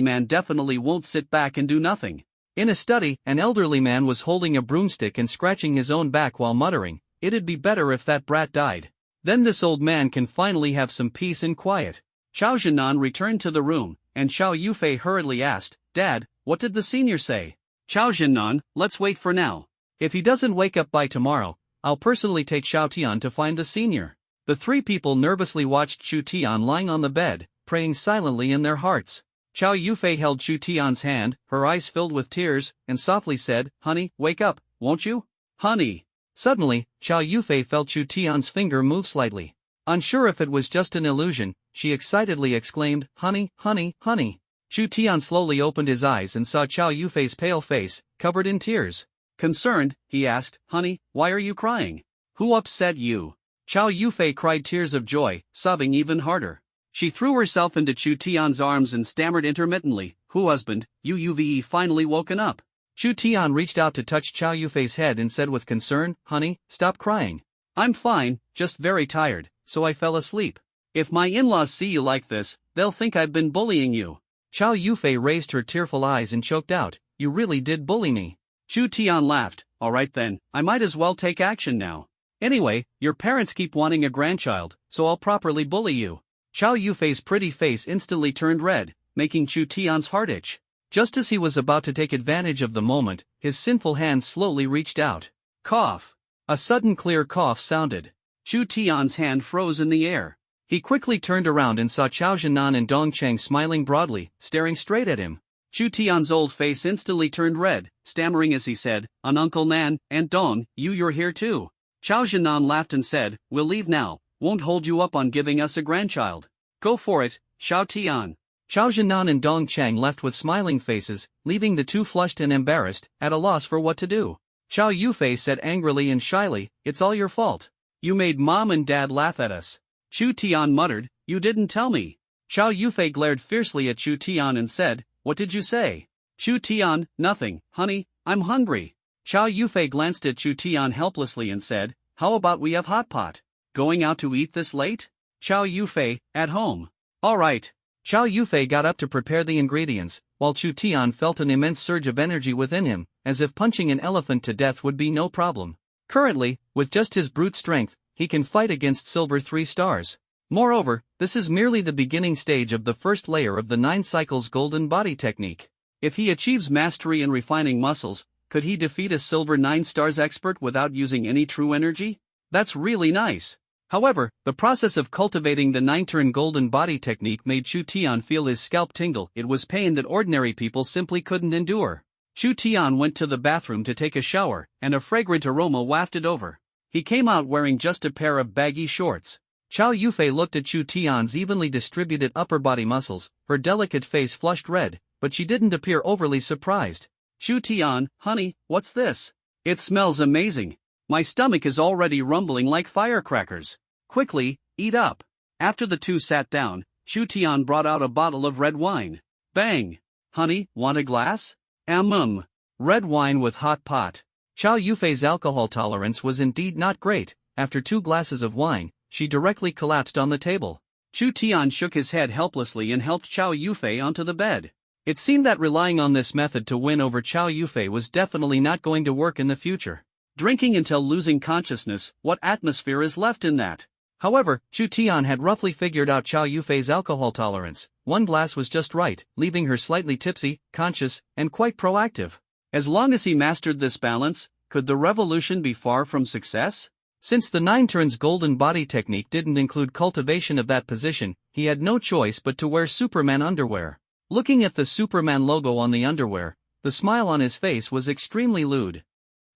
man definitely won't sit back and do nothing. In a study, an elderly man was holding a broomstick and scratching his own back while muttering, "It'd be better if that brat died. Then this old man can finally have some peace and quiet." Chow Jinnan returned to the room, and Chow Yufei hurriedly asked, "Dad, what did the senior say?" "Chow Jinnan, let's wait for now. If he doesn't wake up by tomorrow, I'll personally take Chow Tian to find the senior." The three people nervously watched Chu Tian lying on the bed, praying silently in their hearts. Chow Yufei held Chu Tian's hand, her eyes filled with tears, and softly said, "Honey, wake up, won't you? Honey." Suddenly, Chow Yufei felt Chu Tian's finger move slightly. Unsure if it was just an illusion, she excitedly exclaimed, "Honey, honey, honey." Chu Tian slowly opened his eyes and saw Chow Yufei's pale face, covered in tears. Concerned, he asked, "Honey, why are you crying? Who upset you?" Chow Yufei cried tears of joy, sobbing even harder. She threw herself into Chu Tian's arms and stammered intermittently, "Who husband, you've finally woken up." Chu Tian reached out to touch Chow Yufei's head and said with concern, "Honey, stop crying. I'm fine, just very tired, so I fell asleep. If my in-laws see you like this, they'll think I've been bullying you." Chow Yufei raised her tearful eyes and choked out, "You really did bully me." Chu Tian laughed, "Alright then, I might as well take action now. Anyway, your parents keep wanting a grandchild, so I'll properly bully you." Chow Yufei's pretty face instantly turned red, making Chu Tian's heart itch. Just as he was about to take advantage of the moment, his sinful hand slowly reached out. Cough. A sudden clear cough sounded. Chu Tian's hand froze in the air. He quickly turned around and saw Chow Jinan and Dong Cheng smiling broadly, staring straight at him. Chu Tian's old face instantly turned red, stammering as he said, "An Uncle Nan, and Dong, you're here too." Chow Jinan laughed and said, "We'll leave now, won't hold you up on giving us a grandchild. Go for it, Chow Tian." Chow Jinan and Dong Cheng left with smiling faces, leaving the two flushed and embarrassed, at a loss for what to do. Chow Yufei said angrily and shyly, "It's all your fault. You made Mom and Dad laugh at us." Chu Tian muttered, "You didn't tell me." Chow Yufei glared fiercely at Chu Tian and said, "What did you say?" Chu Tian, "Nothing, honey, I'm hungry." Chow Yufei glanced at Chu Tian helplessly and said, "How about we have hot pot? Going out to eat this late?" Chow Yufei, "At home." "Alright." Chow Yufei got up to prepare the ingredients, while Chu Tian felt an immense surge of energy within him, as if punching an elephant to death would be no problem. Currently, with just his brute strength, he can fight against Silver 3 stars. Moreover, this is merely the beginning stage of the first layer of the 9 cycles golden body technique. If he achieves mastery in refining muscles, could he defeat a Silver 9 stars expert without using any true energy? That's really nice. However, the process of cultivating the 9-turn golden body technique made Chu Tian feel his scalp tingle. It was pain that ordinary people simply couldn't endure. Chu Tian went to the bathroom to take a shower, and a fragrant aroma wafted over. He came out wearing just a pair of baggy shorts. Chow Yufei looked at Chu Tian's evenly distributed upper body muscles, her delicate face flushed red, but she didn't appear overly surprised. "Chu Tian, honey, what's this? It smells amazing. My stomach is already rumbling like firecrackers. Quickly, eat up. After the two sat down, Chu Tian brought out a bottle of red wine. Bang! Honey, want a glass? Red wine with hot pot. Chow Yufei's alcohol tolerance was indeed not great. After 2 glasses of wine, she directly collapsed on the table. Chu Tian shook his head helplessly and helped Chow Yufei onto the bed. It seemed that relying on this method to win over Chow Yufei was definitely not going to work in the future. Drinking until losing consciousness, what atmosphere is left in that? However, Chu Tian had roughly figured out Chow Yufei's alcohol tolerance. 1 glass was just right, leaving her slightly tipsy, conscious, and quite proactive. As long as he mastered this balance, could the revolution be far from success? Since the 9 turns golden body technique didn't include cultivation of that position, he had no choice but to wear Superman underwear. Looking at the Superman logo on the underwear, the smile on his face was extremely lewd.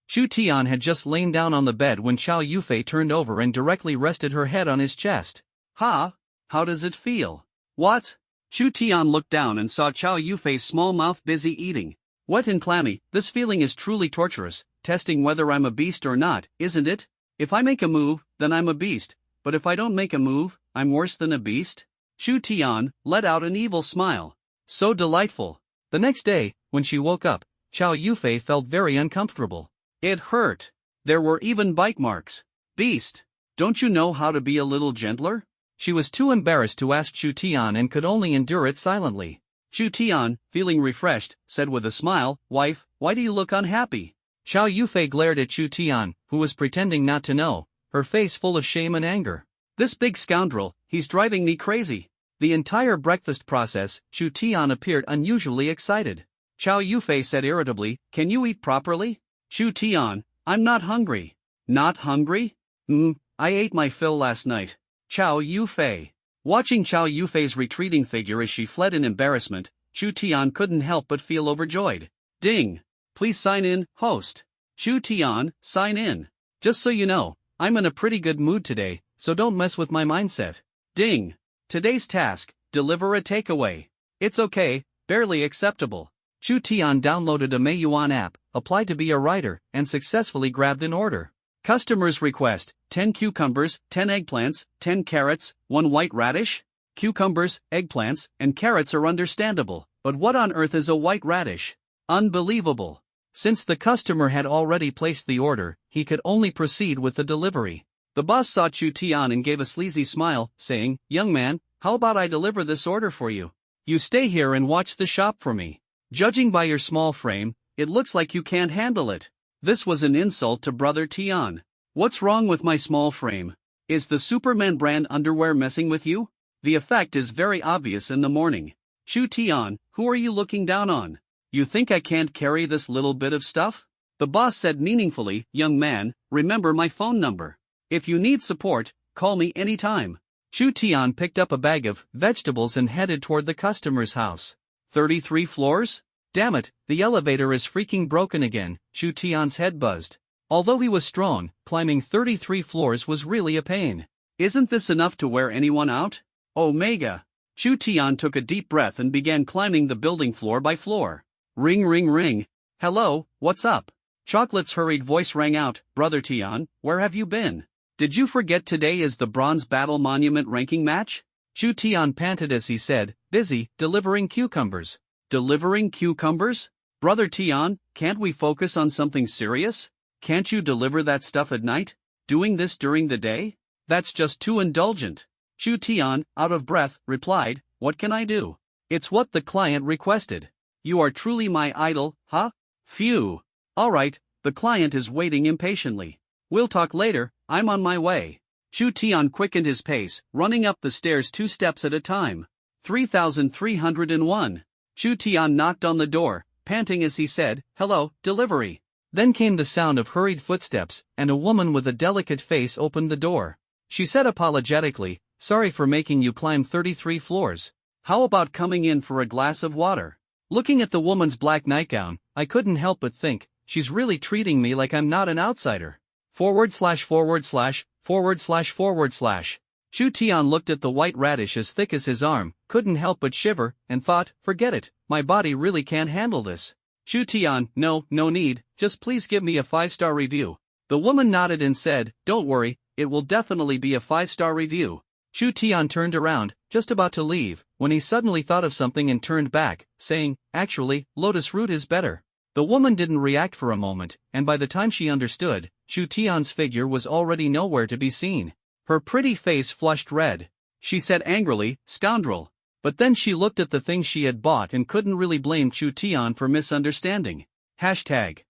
Chu Tian had just lain down on the bed when Chow Yufei turned over and directly rested her head on his chest. Ha! How does it feel? What? Chu Tian looked down and saw Chow Yufei's small mouth busy eating. Wet and clammy, this feeling is truly torturous, testing whether I'm a beast or not, isn't it? If I make a move, then I'm a beast, but if I don't make a move, I'm worse than a beast? Chu Tian let out an evil smile. So delightful. The next day, when she woke up, Chow Yufei felt very uncomfortable. It hurt. There were even bite marks. Beast! Don't you know how to be a little gentler? She was too embarrassed to ask Chu Tian and could only endure it silently. Chu Tian, feeling refreshed, said with a smile, "Wife, why do you look unhappy?" Chow Yufei glared at Chu Tian, who was pretending not to know, her face full of shame and anger. This big scoundrel, he's driving me crazy. The entire breakfast process, Chu Tian appeared unusually excited. Chow Yufei said irritably, "Can you eat properly?" Chu Tian, "I'm not hungry." Not hungry? I ate my fill last night. Chow Yufei. Watching Chow Yufei's retreating figure as she fled in embarrassment, Chu Tian couldn't help but feel overjoyed. Ding! Please sign in, host. Chu Tian, sign in. Just so you know, I'm in a pretty good mood today, so don't mess with my mindset. Ding! Today's task, deliver a takeaway. It's okay, barely acceptable. Chu Tian downloaded a Meiyuan app, applied to be a writer, and successfully grabbed an order. Customer's request, 10 cucumbers, 10 eggplants, 10 carrots, 1 white radish? Cucumbers, eggplants, and carrots are understandable, but what on earth is a white radish? Unbelievable. Since the customer had already placed the order, he could only proceed with the delivery. The boss saw Chu Tian and gave a sleazy smile, saying, "Young man, how about I deliver this order for you? You stay here and watch the shop for me. Judging by your small frame, it looks like you can't handle it." This was an insult to Brother Tian. What's wrong with my small frame? Is the Superman brand underwear messing with you? The effect is very obvious in the morning. Chu Tian, who are you looking down on? You think I can't carry this little bit of stuff? The boss said meaningfully, "Young man, remember my phone number. If you need support, call me anytime." Chu Tian picked up a bag of vegetables and headed toward the customer's house. 33 floors? Damn it, the elevator is freaking broken again, Chu Tian's head buzzed. Although he was strong, climbing 33 floors was really a pain. Isn't this enough to wear anyone out? Omega. Chu Tian took a deep breath and began climbing the building floor by floor. Ring ring ring. Hello, what's up? Chocolate's hurried voice rang out, "Brother Tian, where have you been? Did you forget today is the Bronze Battle Monument ranking match?" Chu Tian panted as he said, "Busy, delivering cucumbers." Delivering cucumbers? Brother Tian, can't we focus on something serious? Can't you deliver that stuff at night? Doing this during the day? That's just too indulgent. Chu Tian, out of breath, replied, "What can I do? It's what the client requested." You are truly my idol, huh? Phew. Alright, the client is waiting impatiently. We'll talk later, I'm on my way. Chu Tian quickened his pace, running up the stairs 2 steps at a time. 3301. Chu Tian knocked on the door, panting as he said, "Hello, delivery." Then came the sound of hurried footsteps, and a woman with a delicate face opened the door. She said apologetically, "Sorry for making you climb 33 floors. How about coming in for a glass of water?" Looking at the woman's black nightgown, I couldn't help but think, she's really treating me like I'm not an outsider. ///////. Chu Tian looked at the white radish as thick as his arm, couldn't help but shiver, and thought, forget it, my body really can't handle this. Chu Tian, no need, just please give me a 5-star review. The woman nodded and said, "Don't worry, it will definitely be a 5-star review." Chu Tian turned around, just about to leave, when he suddenly thought of something and turned back, saying, "Actually, lotus root is better." The woman didn't react for a moment, and by the time she understood, Chu Tian's figure was already nowhere to be seen. Her pretty face flushed red. She said angrily, "Scoundrel." But then she looked at the things she had bought and couldn't really blame Chu Tian for misunderstanding. Hashtag.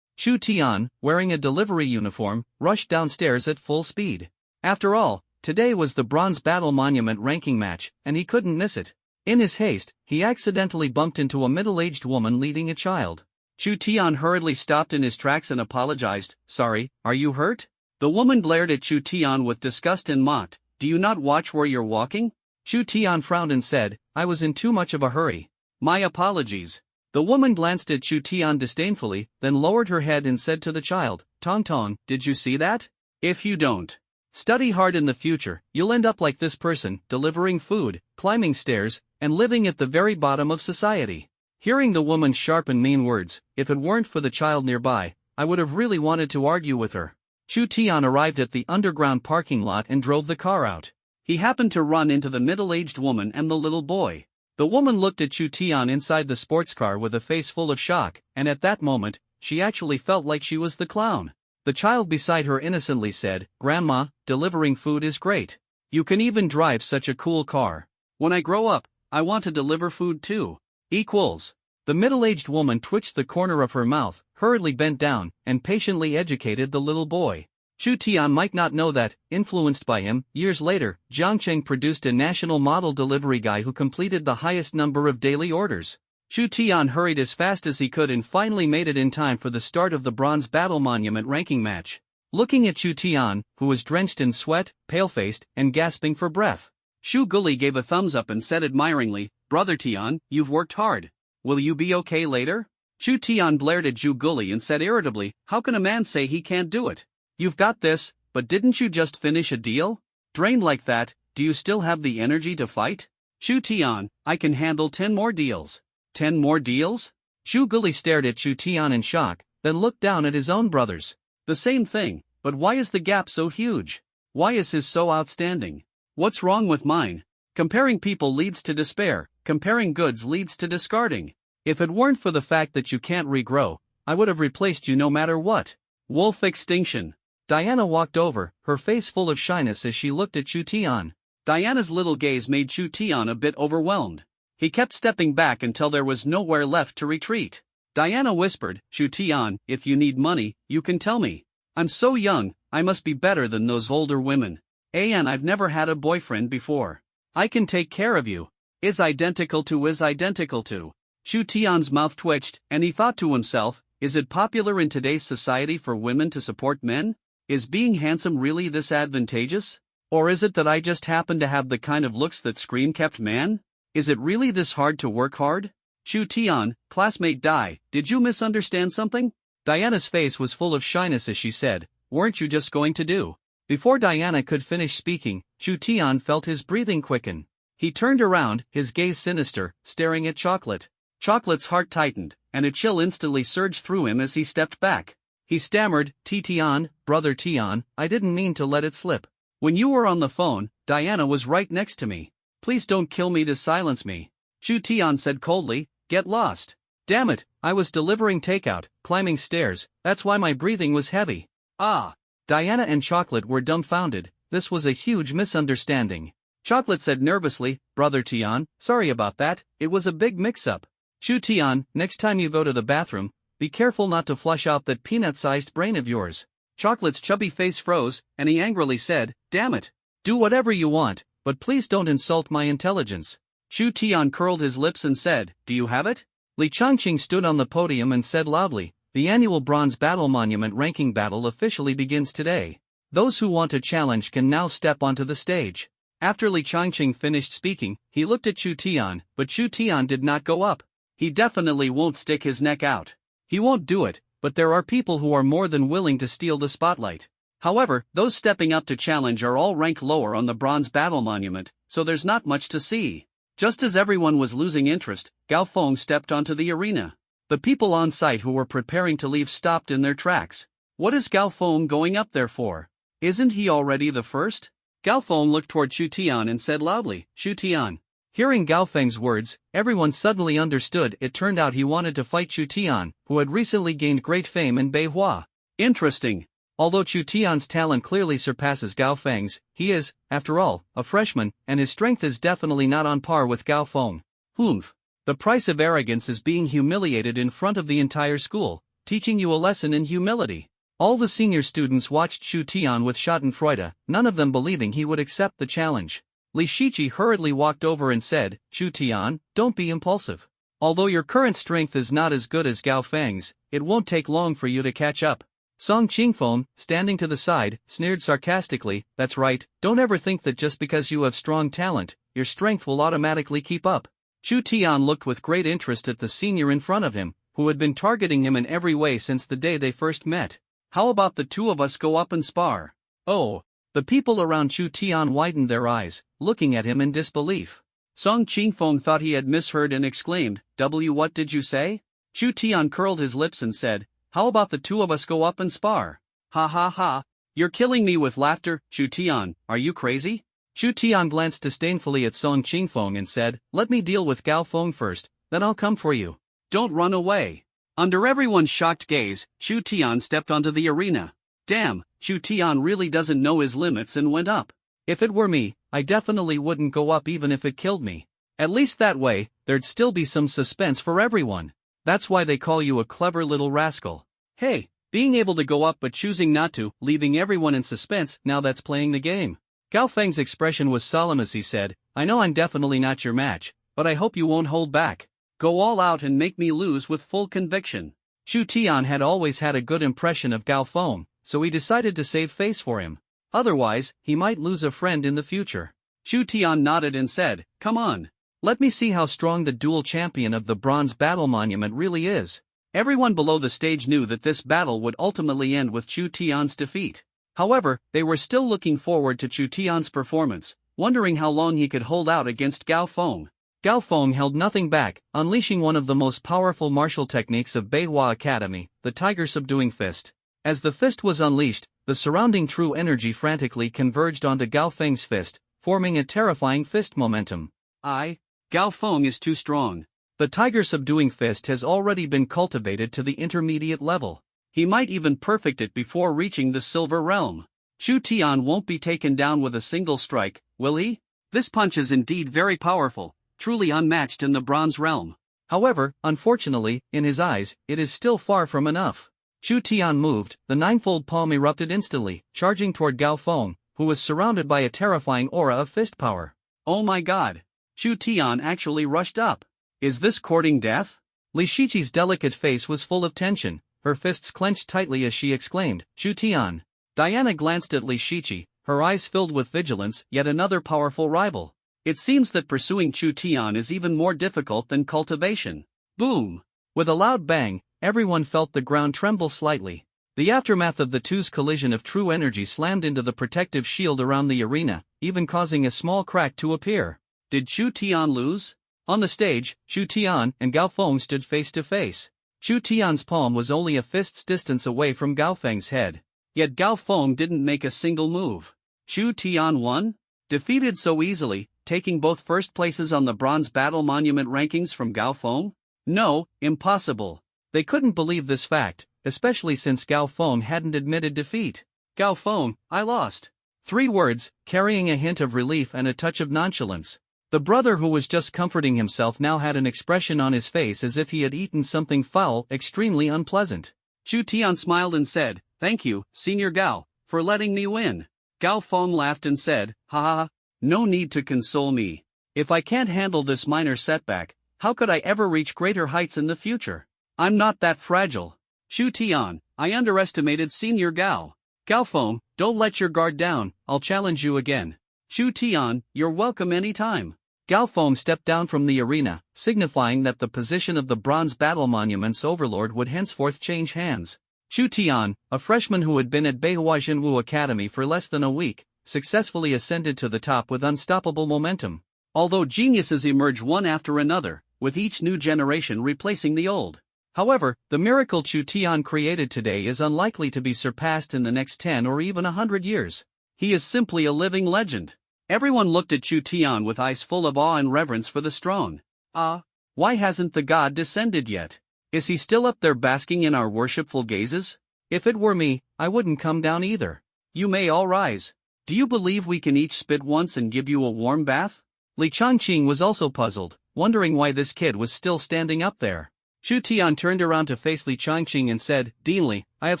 Chu Tian, wearing a delivery uniform, rushed downstairs at full speed. After all, today was the Bronze Battle Monument ranking match, and he couldn't miss it. In his haste, he accidentally bumped into a middle-aged woman leading a child. Chu Tian hurriedly stopped in his tracks and apologized. "Sorry, are you hurt?" The woman glared at Chu Tian with disgust and mocked, "Do you not watch where you're walking?" Chu Tian frowned and said, "I was in too much of a hurry. My apologies." The woman glanced at Chu Tian disdainfully, then lowered her head and said to the child, "Tong Tong, did you see that? If you don't study hard in the future, you'll end up like this person, delivering food, climbing stairs, and living at the very bottom of society." Hearing the woman's sharp and mean words, if it weren't for the child nearby, I would have really wanted to argue with her. Chu Tian arrived at the underground parking lot and drove the car out. He happened to run into the middle-aged woman and the little boy. The woman looked at Chu Tian inside the sports car with a face full of shock, and at that moment, she actually felt like she was the clown. The child beside her innocently said, "Grandma, delivering food is great. You can even drive such a cool car. When I grow up, I want to deliver food too. Equals." The middle-aged woman twitched the corner of her mouth, hurriedly bent down, and patiently educated the little boy. Chu Tian might not know that, influenced by him, years later, Jiangcheng produced a national model delivery guy who completed the highest number of daily orders. Chu Tian hurried as fast as he could and finally made it in time for the start of the Bronze Battle Monument ranking match. Looking at Chu Tian, who was drenched in sweat, pale-faced, and gasping for breath, Shu Guli gave a thumbs up and said admiringly, "Brother Tian, you've worked hard. Will you be okay later?" Chu Tian glared at Zhu Guli and said irritably, "How can a man say he can't do it? You've got this, but didn't you just finish a deal? Drained like that, do you still have the energy to fight?" "Chu Tian, I can handle 10 more deals." 10 more deals? Zhu Guli stared at Chu Tian in shock, then looked down at his own brothers. "The same thing, but why is the gap so huge? Why is his so outstanding? What's wrong with mine?" Comparing people leads to despair, comparing goods leads to discarding. If it weren't for the fact that you can't regrow, I would have replaced you no matter what. Wolf extinction. Diana walked over, her face full of shyness as she looked at Chu Tian. Diana's little gaze made Chu Tian a bit overwhelmed. He kept stepping back until there was nowhere left to retreat. Diana whispered, "Chu Tian, if you need money, you can tell me. I'm so young, I must be better than those older women. And I've never had a boyfriend before. I can take care of you." Is identical to. Chu Tian's mouth twitched, and he thought to himself, is it popular in today's society for women to support men? Is being handsome really this advantageous? Or is it that I just happen to have the kind of looks that scream kept man? Is it really this hard to work hard? Chu Tian, classmate Dai, did you misunderstand something? Diana's face was full of shyness as she said, "Weren't you just going to do?" Before Diana could finish speaking, Chu Tian felt his breathing quicken. He turned around, his gaze sinister, staring at Chocolate. Chocolate's heart tightened, and a chill instantly surged through him as he stepped back. He stammered, Tian, brother Tian, I didn't mean to let it slip. When you were on the phone, Diana was right next to me. Please don't kill me to silence me." Chu Tian said coldly, "Get lost. Damn it, I was delivering takeout, climbing stairs, that's why my breathing was heavy." Ah! Diana and Chocolate were dumbfounded, this was a huge misunderstanding. Chocolate said nervously, "Brother Tian, sorry about that, it was a big mix-up." Chu Tian, next time you go to the bathroom, be careful not to flush out that peanut-sized brain of yours. Chocolate's chubby face froze, and he angrily said, "Damn it. Do whatever you want, but please don't insult my intelligence." Chu Tian curled his lips and said, "Do you have it?" Li Changqing stood on the podium and said loudly, "The annual Bronze Battle Monument ranking battle officially begins today. Those who want a challenge can now step onto the stage." After Li Changqing finished speaking, he looked at Chu Tian, but Chu Tian did not go up. He definitely won't stick his neck out. He won't do it, but there are people who are more than willing to steal the spotlight. However, those stepping up to challenge are all ranked lower on the Bronze Battle Monument, so there's not much to see. Just as everyone was losing interest, Gao Feng stepped onto the arena. The people on site who were preparing to leave stopped in their tracks. What is Gao Feng going up there for? Isn't he already the first? Gao Feng looked toward Chu Tian and said loudly, Chu Tian. Hearing Gao Feng's words, everyone suddenly understood. It turned out he wanted to fight Chu Tian, who had recently gained great fame in Beihua. Interesting. Although Chu Tian's talent clearly surpasses Gao Feng's, he is, after all, a freshman, and his strength is definitely not on par with Gao Feng. Humph. The price of arrogance is being humiliated in front of the entire school, teaching you a lesson in humility. All the senior students watched Chu Tian with schadenfreude, none of them believing he would accept the challenge. Li Shiqi hurriedly walked over and said, Chu Tian, don't be impulsive. Although your current strength is not as good as Gao Feng's, it won't take long for you to catch up. Song Qingfeng, standing to the side, sneered sarcastically, that's right, don't ever think that just because you have strong talent, your strength will automatically keep up. Chu Tian looked with great interest at the senior in front of him, who had been targeting him in every way since the day they first met. How about the two of us go up and spar? Oh. The people around Chu Tian widened their eyes, looking at him in disbelief. Song Qingfeng thought he had misheard and exclaimed, what did you say? Chu Tian curled his lips and said, how about the two of us go up and spar? Ha ha ha. You're killing me with laughter, Chu Tian, are you crazy? Chu Tian glanced disdainfully at Song Qingfeng and said, let me deal with Gao Feng first, then I'll come for you. Don't run away. Under everyone's shocked gaze, Chu Tian stepped onto the arena. Damn, Chu Tian really doesn't know his limits and went up. If it were me, I definitely wouldn't go up even if it killed me. At least that way, there'd still be some suspense for everyone. That's why they call you a clever little rascal. Hey, being able to go up but choosing not to, leaving everyone in suspense, now that's playing the game. Gao Feng's expression was solemn as he said, I know I'm definitely not your match, but I hope you won't hold back. Go all out and make me lose with full conviction. Chu Tian had always had a good impression of Gao Feng, so he decided to save face for him. Otherwise, he might lose a friend in the future. Chu Tian nodded and said, come on. Let me see how strong the dual champion of the Bronze Battle Monument really is. Everyone below the stage knew that this battle would ultimately end with Chu Tian's defeat. However, they were still looking forward to Chu Tian's performance, wondering how long he could hold out against Gao Feng. Gao Feng held nothing back, unleashing one of the most powerful martial techniques of Beihua Academy, the Tiger Subduing Fist. As the fist was unleashed, the surrounding true energy frantically converged onto Gao Feng's fist, forming a terrifying fist momentum. Gao Feng is too strong. The Tiger Subduing Fist has already been cultivated to the intermediate level. He might even perfect it before reaching the Silver Realm. Chu Tian won't be taken down with a single strike, will he? This punch is indeed very powerful, truly unmatched in the Bronze Realm. However, unfortunately, in his eyes, it is still far from enough. Chu Tian moved, the ninefold palm erupted instantly, charging toward Gao Feng, who was surrounded by a terrifying aura of fist power. Oh my god! Chu Tian actually rushed up. Is this courting death? Li Shiqi's delicate face was full of tension, her fists clenched tightly as she exclaimed, Chu Tian. Diana glanced at Li Shiqi, her eyes filled with vigilance, yet another powerful rival. It seems that pursuing Chu Tian is even more difficult than cultivation. Boom! With a loud bang, everyone felt the ground tremble slightly. The aftermath of the two's collision of true energy slammed into the protective shield around the arena, even causing a small crack to appear. Did Chu Tian lose? On the stage, Chu Tian and Gao Feng stood face to face. Chu Tian's palm was only a fist's distance away from Gao Feng's head. Yet Gao Feng didn't make a single move. Chu Tian won? Defeated so easily, taking both first places on the Bronze Battle Monument rankings from Gao Feng? No, impossible. They couldn't believe this fact, especially since Gao Feng hadn't admitted defeat. Gao Feng, I lost. 3 words, carrying a hint of relief and a touch of nonchalance. The brother who was just comforting himself now had an expression on his face as if he had eaten something foul, extremely unpleasant. Chu Tian smiled and said, thank you, Senior Gao, for letting me win. Gao Feng laughed and said, ha ha, no need to console me. If I can't handle this minor setback, how could I ever reach greater heights in the future? I'm not that fragile. Chu Tian, I underestimated Senior Gao. Gao Feng, don't let your guard down, I'll challenge you again. Chu Tian, you're welcome anytime. Gao Feng stepped down from the arena, signifying that the position of the Bronze Battle Monument's overlord would henceforth change hands. Chu Tian, a freshman who had been at Beihua Jinwu Academy for less than a week, successfully ascended to the top with unstoppable momentum. Although geniuses emerge one after another, with each new generation replacing the old. However, the miracle Chu Tian created today is unlikely to be surpassed in the next 10 or even 100 years. He is simply a living legend. Everyone looked at Chu Tian with eyes full of awe and reverence for the strong. Why hasn't the god descended yet? Is he still up there basking in our worshipful gazes? If it were me, I wouldn't come down either. You may all rise. Do you believe we can each spit once and give you a warm bath? Li Changqing was also puzzled, wondering why this kid was still standing up there. Chu Tian turned around to face Li Changqing and said, Dean Li, I have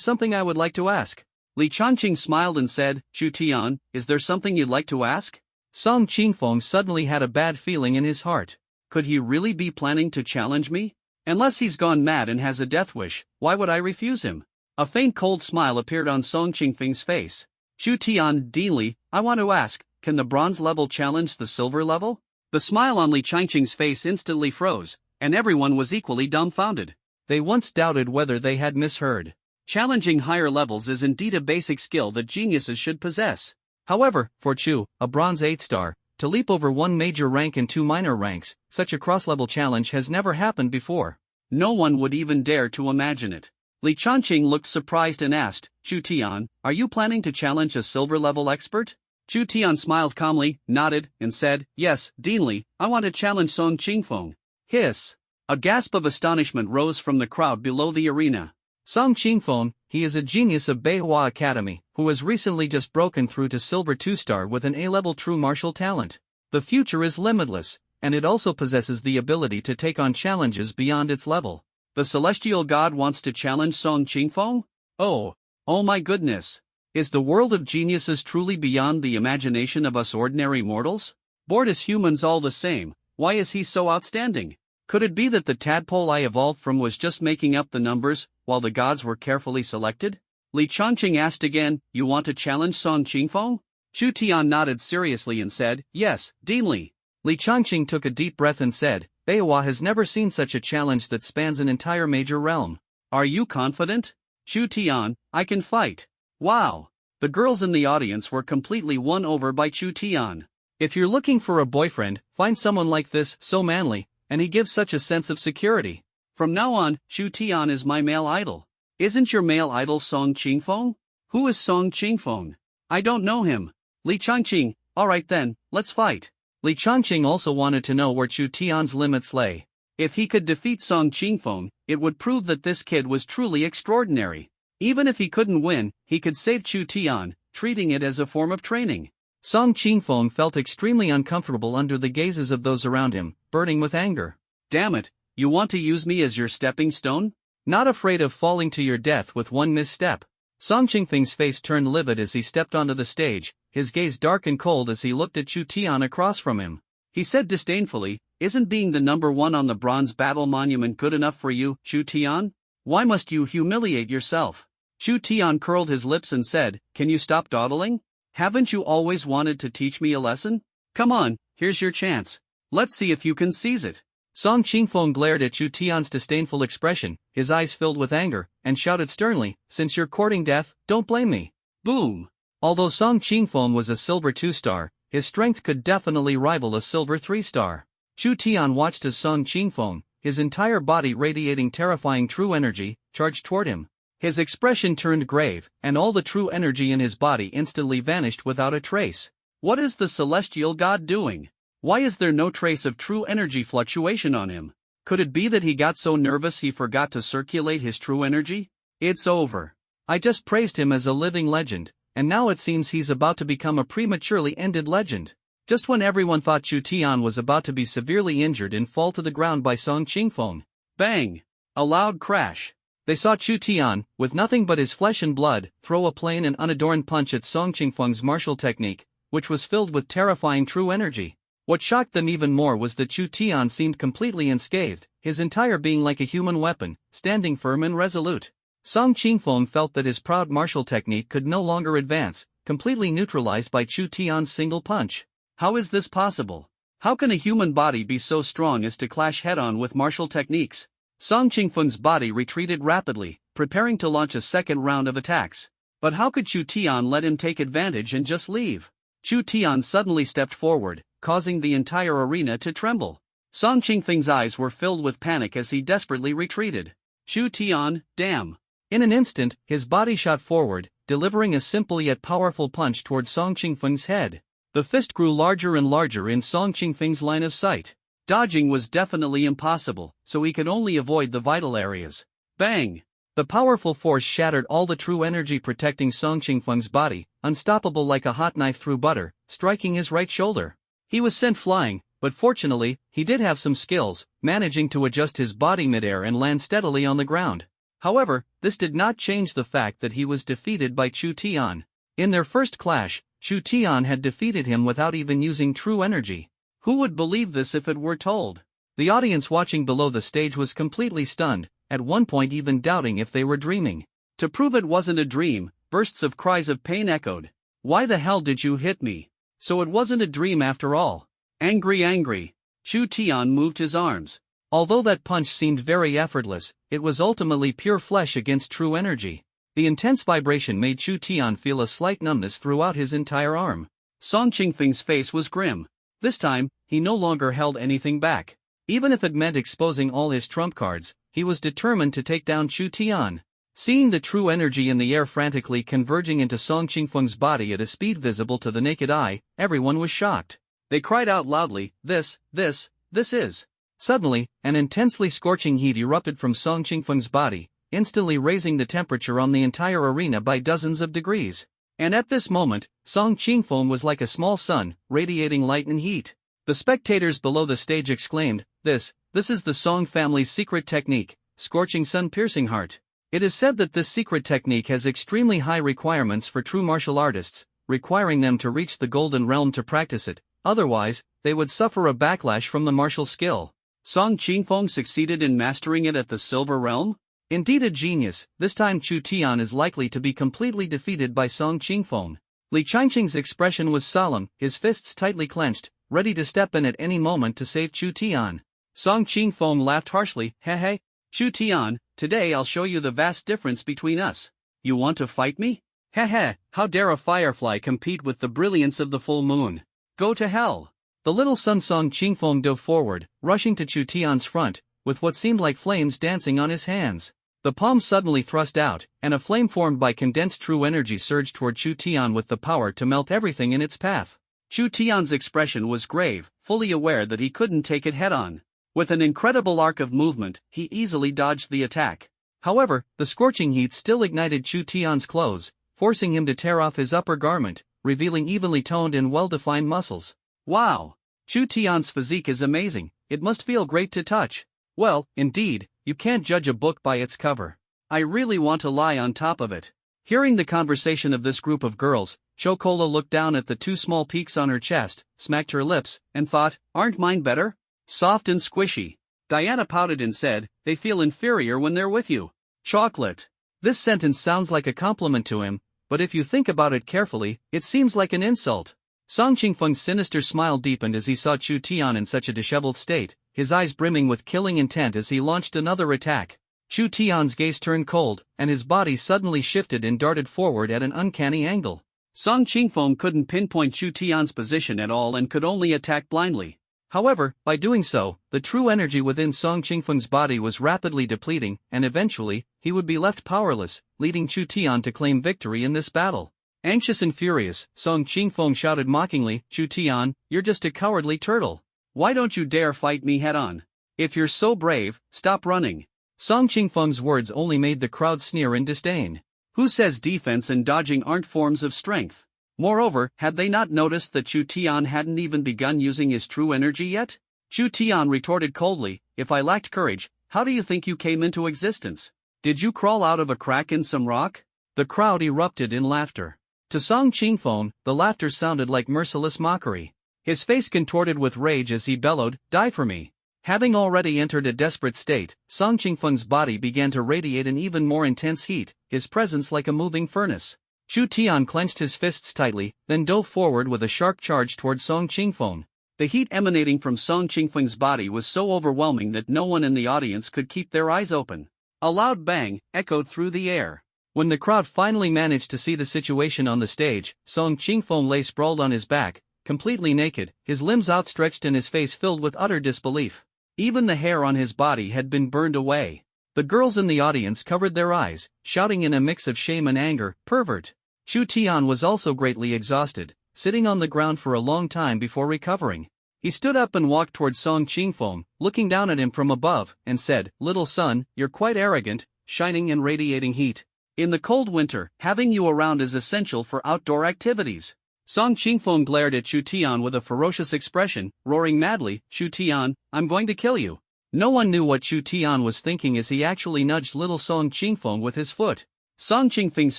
something I would like to ask. Li Changqing smiled and said, Chu Tian, is there something you'd like to ask? Song Qingfeng suddenly had a bad feeling in his heart. Could he really be planning to challenge me? Unless he's gone mad and has a death wish, why would I refuse him? A faint cold smile appeared on Song Qingfeng's face. Chu Tian, Dean Li, I want to ask, can the bronze level challenge the silver level? The smile on Li Changqing's face instantly froze, and everyone was equally dumbfounded. They once doubted whether they had misheard. Challenging higher levels is indeed a basic skill that geniuses should possess. However, for Chu, a bronze 8-star, to leap over one major rank and two minor ranks, such a cross-level challenge has never happened before. No one would even dare to imagine it. Li Changqing looked surprised and asked, Chu Tian, are you planning to challenge a silver-level expert? Chu Tian smiled calmly, nodded, and said, Yes, Dean Li, I want to challenge Song Qingfeng. Hiss! A gasp of astonishment rose from the crowd below the arena. Song Qingfeng, he is a genius of Beihua Academy, who has recently just broken through to silver 2-star with an A-level true martial talent. The future is limitless, and it also possesses the ability to take on challenges beyond its level. The celestial god wants to challenge Song Qingfeng? Oh my goodness! Is the world of geniuses truly beyond the imagination of us ordinary mortals? Bored as humans all the same, why is he so outstanding? Could it be that the tadpole I evolved from was just making up the numbers, while the gods were carefully selected? Li Changqing asked again, You want to challenge Song Qingfeng? Chu Tian nodded seriously and said, Yes, Dean Li. Li Changqing took a deep breath and said, Beihua has never seen such a challenge that spans an entire major realm. Are you confident? Chu Tian, I can fight. Wow! The girls in the audience were completely won over by Chu Tian. If you're looking for a boyfriend, find someone like this, so manly, and he gives such a sense of security. From now on, Chu Tian is my male idol. Isn't your male idol Song Qingfeng? Who is Song Qingfeng? I don't know him. Li Changqing, alright then, let's fight. Li Changqing also wanted to know where Chu Tian's limits lay. If he could defeat Song Qingfeng, it would prove that this kid was truly extraordinary. Even if he couldn't win, he could save Chu Tian, treating it as a form of training. Song Qingfeng felt extremely uncomfortable under the gazes of those around him, burning with anger. Damn it, you want to use me as your stepping stone? Not afraid of falling to your death with one misstep. Song Qingfeng's face turned livid as he stepped onto the stage, his gaze dark and cold as he looked at Chu Tian across from him. He said disdainfully, Isn't being the number one on the bronze battle monument good enough for you, Chu Tian? Why must you humiliate yourself? Chu Tian curled his lips and said, Can you stop dawdling? Haven't you always wanted to teach me a lesson? Come on, here's your chance. Let's see if you can seize it. Song Qingfeng glared at Chu Tian's disdainful expression, his eyes filled with anger, and shouted sternly, Since you're courting death, don't blame me. Boom! Although Song Qingfeng was a silver 2-star, his strength could definitely rival a silver 3-star. Chu Tian watched as Song Qingfeng, his entire body radiating terrifying true energy, charged toward him. His expression turned grave, and all the true energy in his body instantly vanished without a trace. What is the celestial god doing? Why is there no trace of true energy fluctuation on him? Could it be that he got so nervous he forgot to circulate his true energy? It's over. I just praised him as a living legend, and now it seems he's about to become a prematurely ended legend. Just when everyone thought Chu Tian was about to be severely injured and fall to the ground by Song Qingfeng. Bang! A loud crash. They saw Chu Tian, with nothing but his flesh and blood, throw a plain and unadorned punch at Song Qingfeng's martial technique, which was filled with terrifying true energy. What shocked them even more was that Chu Tian seemed completely unscathed, his entire being like a human weapon, standing firm and resolute. Song Qingfeng felt that his proud martial technique could no longer advance, completely neutralized by Chu Tian's single punch. How is this possible? How can a human body be so strong as to clash head-on with martial techniques? Song Qingfeng's body retreated rapidly, preparing to launch a second round of attacks. But how could Chu Tian let him take advantage and just leave? Chu Tian suddenly stepped forward, causing the entire arena to tremble. Song Qingfeng's eyes were filled with panic as he desperately retreated. Chu Tian, damn. In an instant, his body shot forward, delivering a simple yet powerful punch toward Song Qingfeng's head. The fist grew larger and larger in Song Qingfeng's line of sight. Dodging was definitely impossible, so he could only avoid the vital areas. Bang! The powerful force shattered all the true energy protecting Song Qingfeng's body, unstoppable like a hot knife through butter, striking his right shoulder. He was sent flying, but fortunately, he did have some skills, managing to adjust his body midair and land steadily on the ground. However, this did not change the fact that he was defeated by Chu Tian. In their first clash, Chu Tian had defeated him without even using true energy. Who would believe this if it were told? The audience watching below the stage was completely stunned, at one point even doubting if they were dreaming. To prove it wasn't a dream, bursts of cries of pain echoed. Why the hell did you hit me? So it wasn't a dream after all. Angry. Chu Tian moved his arms. Although that punch seemed very effortless, it was ultimately pure flesh against true energy. The intense vibration made Chu Tian feel a slight numbness throughout his entire arm. Song Qingfeng's face was grim. This time, he no longer held anything back. Even if it meant exposing all his trump cards, he was determined to take down Chu Tian. Seeing the true energy in the air frantically converging into Song Qingfeng's body at a speed visible to the naked eye, everyone was shocked. They cried out loudly, this is. Suddenly, an intensely scorching heat erupted from Song Qingfeng's body, instantly raising the temperature on the entire arena by dozens of degrees. And at this moment, Song Qingfeng was like a small sun, radiating light and heat. The spectators below the stage exclaimed, This is the Song family's secret technique, scorching sun-piercing heart. It is said that this secret technique has extremely high requirements for true martial artists, requiring them to reach the golden realm to practice it, otherwise, they would suffer a backlash from the martial skill. Song Qingfeng succeeded in mastering it at the silver realm? Indeed a genius, this time Chu Tian is likely to be completely defeated by Song Qingfeng. Li Changqing's expression was solemn, his fists tightly clenched, ready to step in at any moment to save Chu Tian. Song Qingfeng laughed harshly, Hey, Chu Tian, today I'll show you the vast difference between us. You want to fight me? How dare a firefly compete with the brilliance of the full moon? Go to hell. The little son Song Qingfeng dove forward, rushing to Chu Tian's front, with what seemed like flames dancing on his hands. The palm suddenly thrust out, and a flame formed by condensed true energy surged toward Chu Tian with the power to melt everything in its path. Chu Tian's expression was grave, fully aware that he couldn't take it head-on. With an incredible arc of movement, he easily dodged the attack. However, the scorching heat still ignited Chu Tian's clothes, forcing him to tear off his upper garment, revealing evenly toned and well-defined muscles. Wow! Chu Tian's physique is amazing, it must feel great to touch. Well, indeed, you can't judge a book by its cover. I really want to lie on top of it. Hearing the conversation of this group of girls, Chocola looked down at the two small peaks on her chest, smacked her lips, and thought, aren't mine better? Soft and squishy. Diana pouted and said, they feel inferior when they're with you. Chocolate. This sentence sounds like a compliment to him, but if you think about it carefully, it seems like an insult. Song Qingfeng's sinister smile deepened as he saw Chu Tian in such a disheveled state, his eyes brimming with killing intent as he launched another attack. Chu Tian's gaze turned cold, and his body suddenly shifted and darted forward at an uncanny angle. Song Qingfeng couldn't pinpoint Chu Tian's position at all and could only attack blindly. However, by doing so, the true energy within Song Qingfeng's body was rapidly depleting, and eventually, he would be left powerless, leading Chu Tian to claim victory in this battle. Anxious and furious, Song Qingfeng shouted mockingly, Chu Tian, you're just a cowardly turtle. Why don't you dare fight me head-on? If you're so brave, stop running. Song Qingfeng's words only made the crowd sneer in disdain. Who says defense and dodging aren't forms of strength? Moreover, had they not noticed that Chu Tian hadn't even begun using his true energy yet? Chu Tian retorted coldly, if I lacked courage, how do you think you came into existence? Did you crawl out of a crack in some rock? The crowd erupted in laughter. To Song Qingfeng, the laughter sounded like merciless mockery. His face contorted with rage as he bellowed, die for me. Having already entered a desperate state, Song Qingfeng's body began to radiate an even more intense heat, his presence like a moving furnace. Chu Tian clenched his fists tightly, then dove forward with a sharp charge toward Song Qingfeng. The heat emanating from Song Qingfeng's body was so overwhelming that no one in the audience could keep their eyes open. A loud bang echoed through the air. When the crowd finally managed to see the situation on the stage, Song Qingfeng lay sprawled on his back, completely naked, his limbs outstretched and his face filled with utter disbelief. Even the hair on his body had been burned away. The girls in the audience covered their eyes, shouting in a mix of shame and anger, "Pervert!" Chu Tian was also greatly exhausted, sitting on the ground for a long time before recovering. He stood up and walked toward Song Qingfeng, looking down at him from above, and said, "Little son, you're quite arrogant, shining and radiating heat. In the cold winter, having you around is essential for outdoor activities." Song Qingfeng glared at Chu Tian with a ferocious expression, roaring madly, "Chu Tian, I'm going to kill you." No one knew what Chu Tian was thinking as he actually nudged little Song Qingfeng with his foot. Song Qingfeng's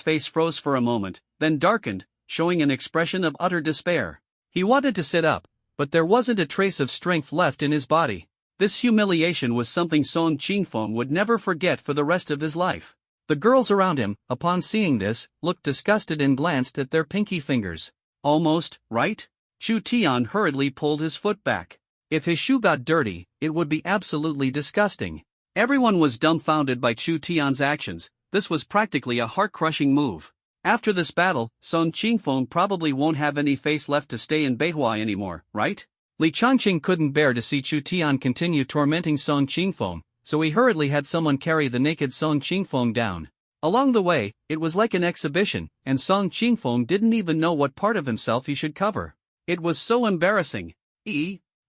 face froze for a moment, then darkened, showing an expression of utter despair. He wanted to sit up, but there wasn't a trace of strength left in his body. This humiliation was something Song Qingfeng would never forget for the rest of his life. The girls around him, upon seeing this, looked disgusted and glanced at their pinky fingers. "Almost, right?" Chu Tian hurriedly pulled his foot back. If his shoe got dirty, it would be absolutely disgusting. Everyone was dumbfounded by Chu Tian's actions. This was practically a heart-crushing move. After this battle, Song Qingfeng probably won't have any face left to stay in Beihua anymore, right? Li Changqing couldn't bear to see Chu Tian continue tormenting Song Qingfeng, so he hurriedly had someone carry the naked Song Qingfeng down. Along the way, it was like an exhibition, and Song Qingfeng didn't even know what part of himself he should cover. It was so embarrassing.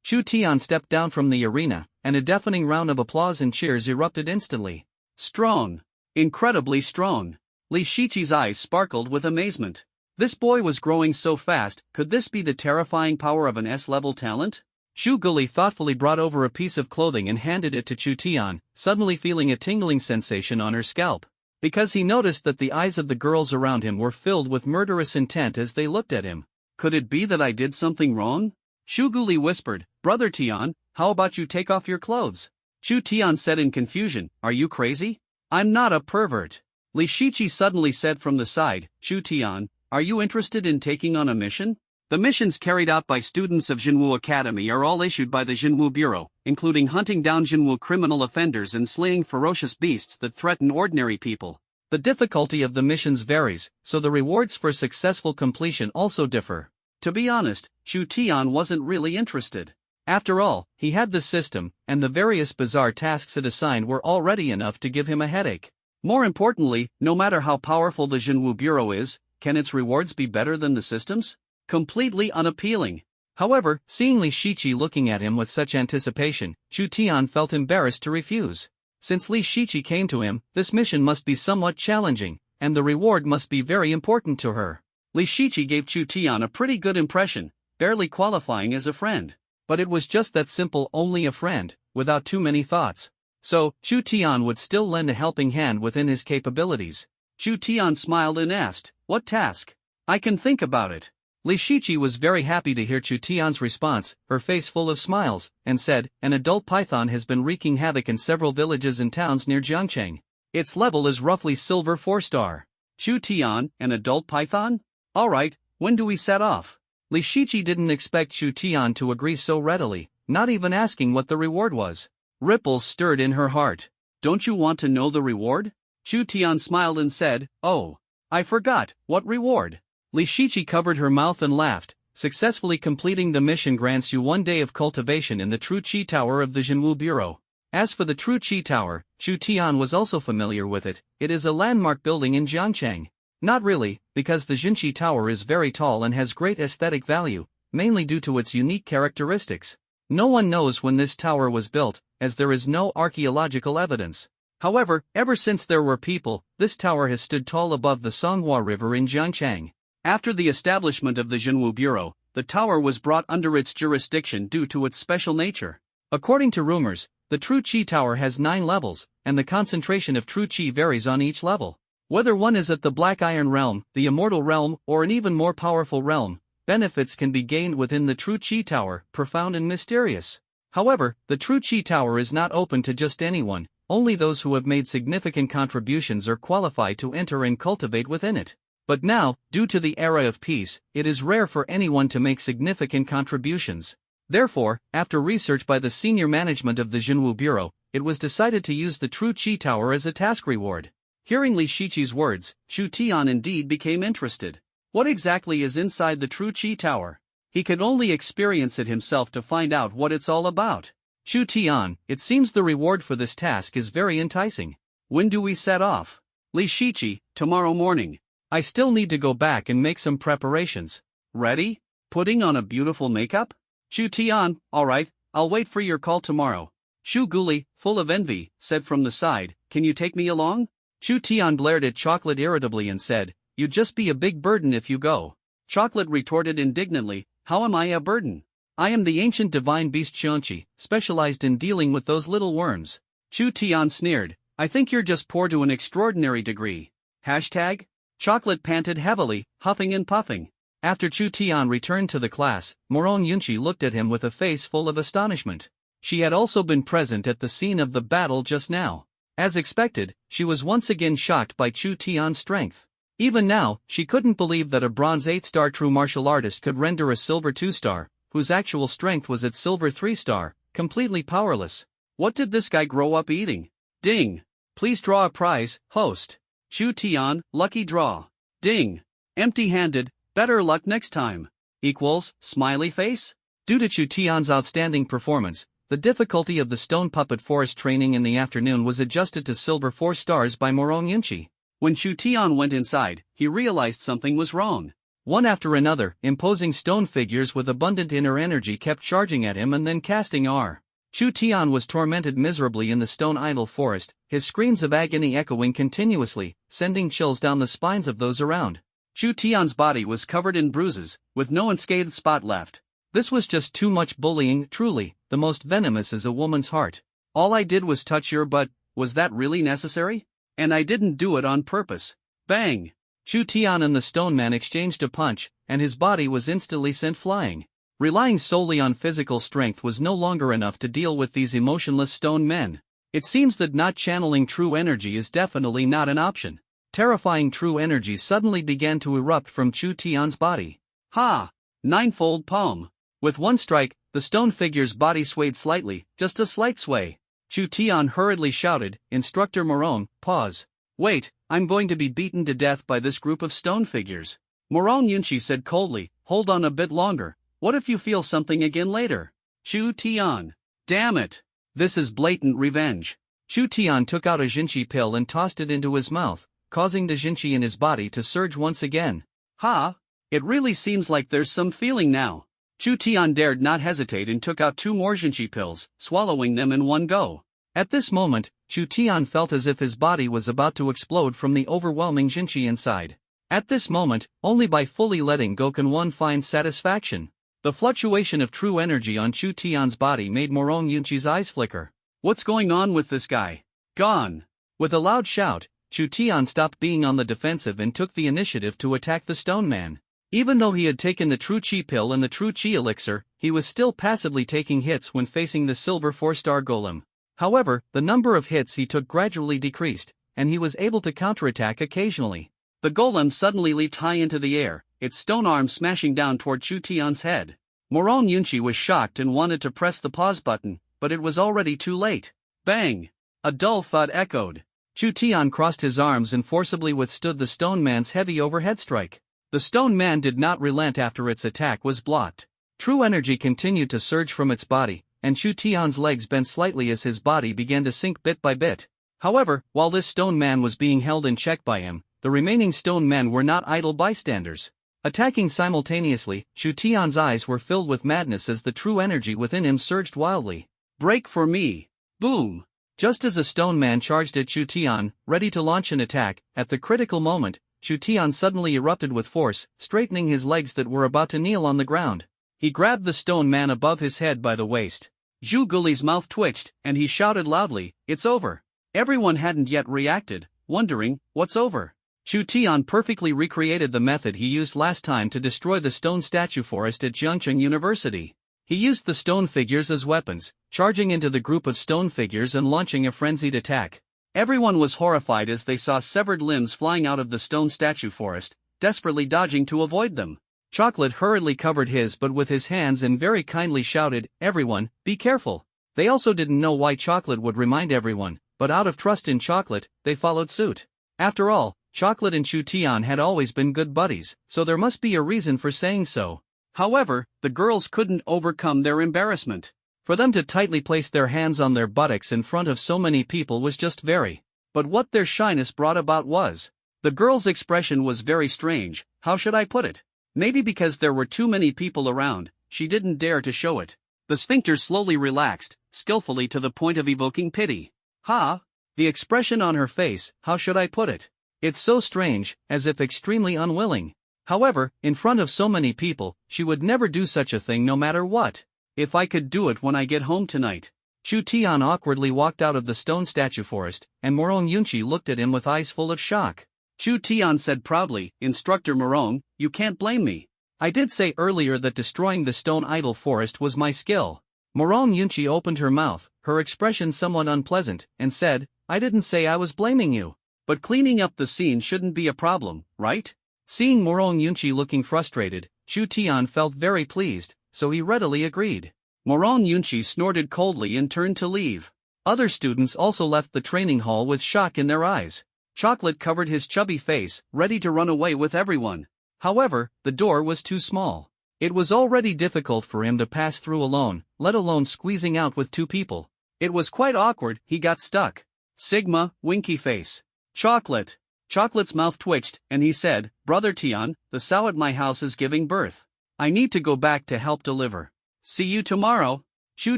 Chu Tian stepped down from the arena, and a deafening round of applause and cheers erupted instantly. Strong. Incredibly strong. Li Shiqi's eyes sparkled with amazement. This boy was growing so fast, could this be the terrifying power of an S-level talent? Shu Guli thoughtfully brought over a piece of clothing and handed it to Chu Tian, suddenly feeling a tingling sensation on her scalp. Because he noticed that the eyes of the girls around him were filled with murderous intent as they looked at him. Could it be that I did something wrong? Shu Guli whispered, "Brother Tian, how about you take off your clothes?" Chu Tian said in confusion, "Are you crazy? I'm not a pervert." Li Shiqi suddenly said from the side, "Chu Tian, are you interested in taking on a mission?" The missions carried out by students of Jinwu Academy are all issued by the Jinwu Bureau, including hunting down Jinwu criminal offenders and slaying ferocious beasts that threaten ordinary people. The difficulty of the missions varies, so the rewards for successful completion also differ. To be honest, Chu Tian wasn't really interested. After all, he had the system, and the various bizarre tasks it assigned were already enough to give him a headache. More importantly, no matter how powerful the Jinwu Bureau is, can its rewards be better than the system's? Completely unappealing. However, seeing Li Shiqi looking at him with such anticipation, Chu Tian felt embarrassed to refuse. Since Li Shiqi came to him, this mission must be somewhat challenging, and the reward must be very important to her. Li Shiqi gave Chu Tian a pretty good impression, barely qualifying as a friend. But it was just that simple, only a friend, without too many thoughts. So, Chu Tian would still lend a helping hand within his capabilities. Chu Tian smiled and asked, "What task? I can think about it." Li Shiqi was very happy to hear Chu Tian's response, her face full of smiles, and said, "An adult python has been wreaking havoc in several villages and towns near Jiangcheng. Its level is roughly silver 4-star. Chu Tian, an adult python? Alright, when do we set off?" Li Shiqi didn't expect Chu Tian to agree so readily, not even asking what the reward was. Ripples stirred in her heart. "Don't you want to know the reward?" Chu Tian smiled and said, "Oh, I forgot, what reward?" Li Shiqi covered her mouth and laughed. Successfully completing the mission grants you 1 day of cultivation in the True Qi Tower of the Jinwu Bureau. As for the True Qi Tower, Chu Tian was also familiar with it. It is a landmark building in Jiangcheng. Not really, because the Jinqi Tower is very tall and has great aesthetic value, mainly due to its unique characteristics. No one knows when this tower was built, as there is no archaeological evidence. However, ever since there were people, this tower has stood tall above the Songhua River in Jiangcheng. After the establishment of the Jinwu Bureau, the tower was brought under its jurisdiction due to its special nature. According to rumors, the True Qi Tower has 9 levels, and the concentration of True Qi varies on each level. Whether one is at the Black Iron Realm, the Immortal Realm, or an even more powerful realm, benefits can be gained within the True Qi Tower, profound and mysterious. However, the True Qi Tower is not open to just anyone, only those who have made significant contributions are qualified to enter and cultivate within it. But now, due to the era of peace, it is rare for anyone to make significant contributions. Therefore, after research by the senior management of the Jinwu Bureau, it was decided to use the True Qi Tower as a task reward. Hearing Li Shiqi's words, Chu Tian indeed became interested. What exactly is inside the True Qi Tower? He could only experience it himself to find out what it's all about. Chu Tian, it seems the reward for this task is very enticing. When do we set off? Li Shichi, tomorrow morning. I still need to go back and make some preparations. Ready? Putting on a beautiful makeup? Chu Tian, alright, I'll wait for your call tomorrow. Shu Guli, full of envy, said from the side, can you take me along? Chu Tian glared at Chocolate irritably and said, you'd just be a big burden if you go. Chocolate retorted indignantly, how am I a burden? I am the ancient divine beast Xianqi, specialized in dealing with those little worms. Chu Tian sneered, I think you're just poor to an extraordinary degree. Hashtag? Chocolate panted heavily, huffing and puffing. After Chu Tian returned to the class, Moron Yunqi looked at him with a face full of astonishment. She had also been present at the scene of the battle just now. As expected, she was once again shocked by Chu Tian's strength. Even now, she couldn't believe that a bronze 8-star true martial artist could render a silver 2-star, whose actual strength was at silver 3-star, completely powerless. What did this guy grow up eating? Ding! Please draw a prize, host. Chu Tian, lucky draw. Ding! Empty-handed, better luck next time. Equals, smiley face? Due to Chu Tian's outstanding performance, the difficulty of the stone puppet forest training in the afternoon was adjusted to silver 4 stars by Moron Yunqi. When Chu Tian went inside, he realized something was wrong. One after another, imposing stone figures with abundant inner energy kept charging at him and then casting R. Chu Tian was tormented miserably in the stone idol forest, his screams of agony echoing continuously, sending chills down the spines of those around. Chu Tian's body was covered in bruises, with no unscathed spot left. This was just too much bullying, truly, the most venomous is a woman's heart. All I did was touch your butt, was that really necessary? And I didn't do it on purpose. Bang! Chu Tian and the stone man exchanged a punch, and his body was instantly sent flying. Relying solely on physical strength was no longer enough to deal with these emotionless stone men. It seems that not channeling true energy is definitely not an option. Terrifying true energy suddenly began to erupt from Chu Tian's body. Ha! Ninefold palm. With one strike, the stone figure's body swayed slightly, just a slight sway. Chu Tian hurriedly shouted, Instructor Moron, pause. Wait, I'm going to be beaten to death by this group of stone figures. Moron Yunqi said coldly, hold on a bit longer. What if you feel something again later? Chu Tian. Damn it. This is blatant revenge. Chu Tian took out a Jinchi pill and tossed it into his mouth, causing the Jinchi in his body to surge once again. Ha! It really seems like there's some feeling now. Chu Tian dared not hesitate and took out 2 more Jinchi pills, swallowing them in one go. At this moment, Chu Tian felt as if his body was about to explode from the overwhelming Jinchi inside. At this moment, only by fully letting go can one find satisfaction. The fluctuation of true energy on Chu Tian's body made Moron Yunqi's eyes flicker. What's going on with this guy? Gone! With a loud shout, Chu Tian stopped being on the defensive and took the initiative to attack the stone man. Even though he had taken the true chi pill and the true chi elixir, he was still passively taking hits when facing the silver 4-star golem. However, the number of hits he took gradually decreased, and he was able to counterattack occasionally. The golem suddenly leaped high into the air, its stone arm smashing down toward Chu Tian's head. Moron Yunqi was shocked and wanted to press the pause button, but it was already too late. Bang! A dull thud echoed. Chu Tian crossed his arms and forcibly withstood the stone man's heavy overhead strike. The stone man did not relent after its attack was blocked. True energy continued to surge from its body, and Chu Tian's legs bent slightly as his body began to sink bit by bit. However, while this stone man was being held in check by him, the remaining stone men were not idle bystanders. Attacking simultaneously, Chu Tian's eyes were filled with madness as the true energy within him surged wildly. Break for me! Boom! Just as a stone man charged at Chu Tian, ready to launch an attack, at the critical moment, Chu Tian suddenly erupted with force, straightening his legs that were about to kneel on the ground. He grabbed the stone man above his head by the waist. Zhu Guli's mouth twitched, and he shouted loudly, it's over. Everyone hadn't yet reacted, wondering, what's over? Chu Tian perfectly recreated the method he used last time to destroy the stone statue forest at Jiangcheng University. He used the stone figures as weapons, charging into the group of stone figures and launching a frenzied attack. Everyone was horrified as they saw severed limbs flying out of the stone statue forest, desperately dodging to avoid them. Chocolate hurriedly covered his butt with his hands and very kindly shouted, everyone, be careful. They also didn't know why Chocolate would remind everyone, but out of trust in Chocolate, they followed suit. After all, Chocolate and Chu Tian had always been good buddies, so there must be a reason for saying so. However, the girls couldn't overcome their embarrassment. For them to tightly place their hands on their buttocks in front of so many people was just very. But what their shyness brought about was. The girl's expression was very strange. How should I put it? Maybe because there were too many people around, she didn't dare to show it. The sphincter slowly relaxed, skillfully to the point of evoking pity. The expression on her face, how should I put it? It's so strange, as if extremely unwilling. However, in front of so many people, she would never do such a thing no matter what. If I could do it when I get home tonight. Chu Tian awkwardly walked out of the stone statue forest, and Morong Yunchi looked at him with eyes full of shock. Chu Tian said proudly, Instructor Morong, you can't blame me. I did say earlier that destroying the stone idol forest was my skill. Morong Yunchi opened her mouth, her expression somewhat unpleasant, and said, I didn't say I was blaming you. But cleaning up the scene shouldn't be a problem, right? Seeing Morong Yunchi looking frustrated, Chu Tian felt very pleased, so he readily agreed. Morong Yunchi snorted coldly and turned to leave. Other students also left the training hall with shock in their eyes. Chocolate covered his chubby face, ready to run away with everyone. However, the door was too small. It was already difficult for him to pass through alone, let alone squeezing out with two people. It was quite awkward, he got stuck. Sigma, winky face. Chocolate. Chocolate's mouth twitched, and he said, Brother Tian, the sow at my house is giving birth. I need to go back to help deliver. See you tomorrow. Chu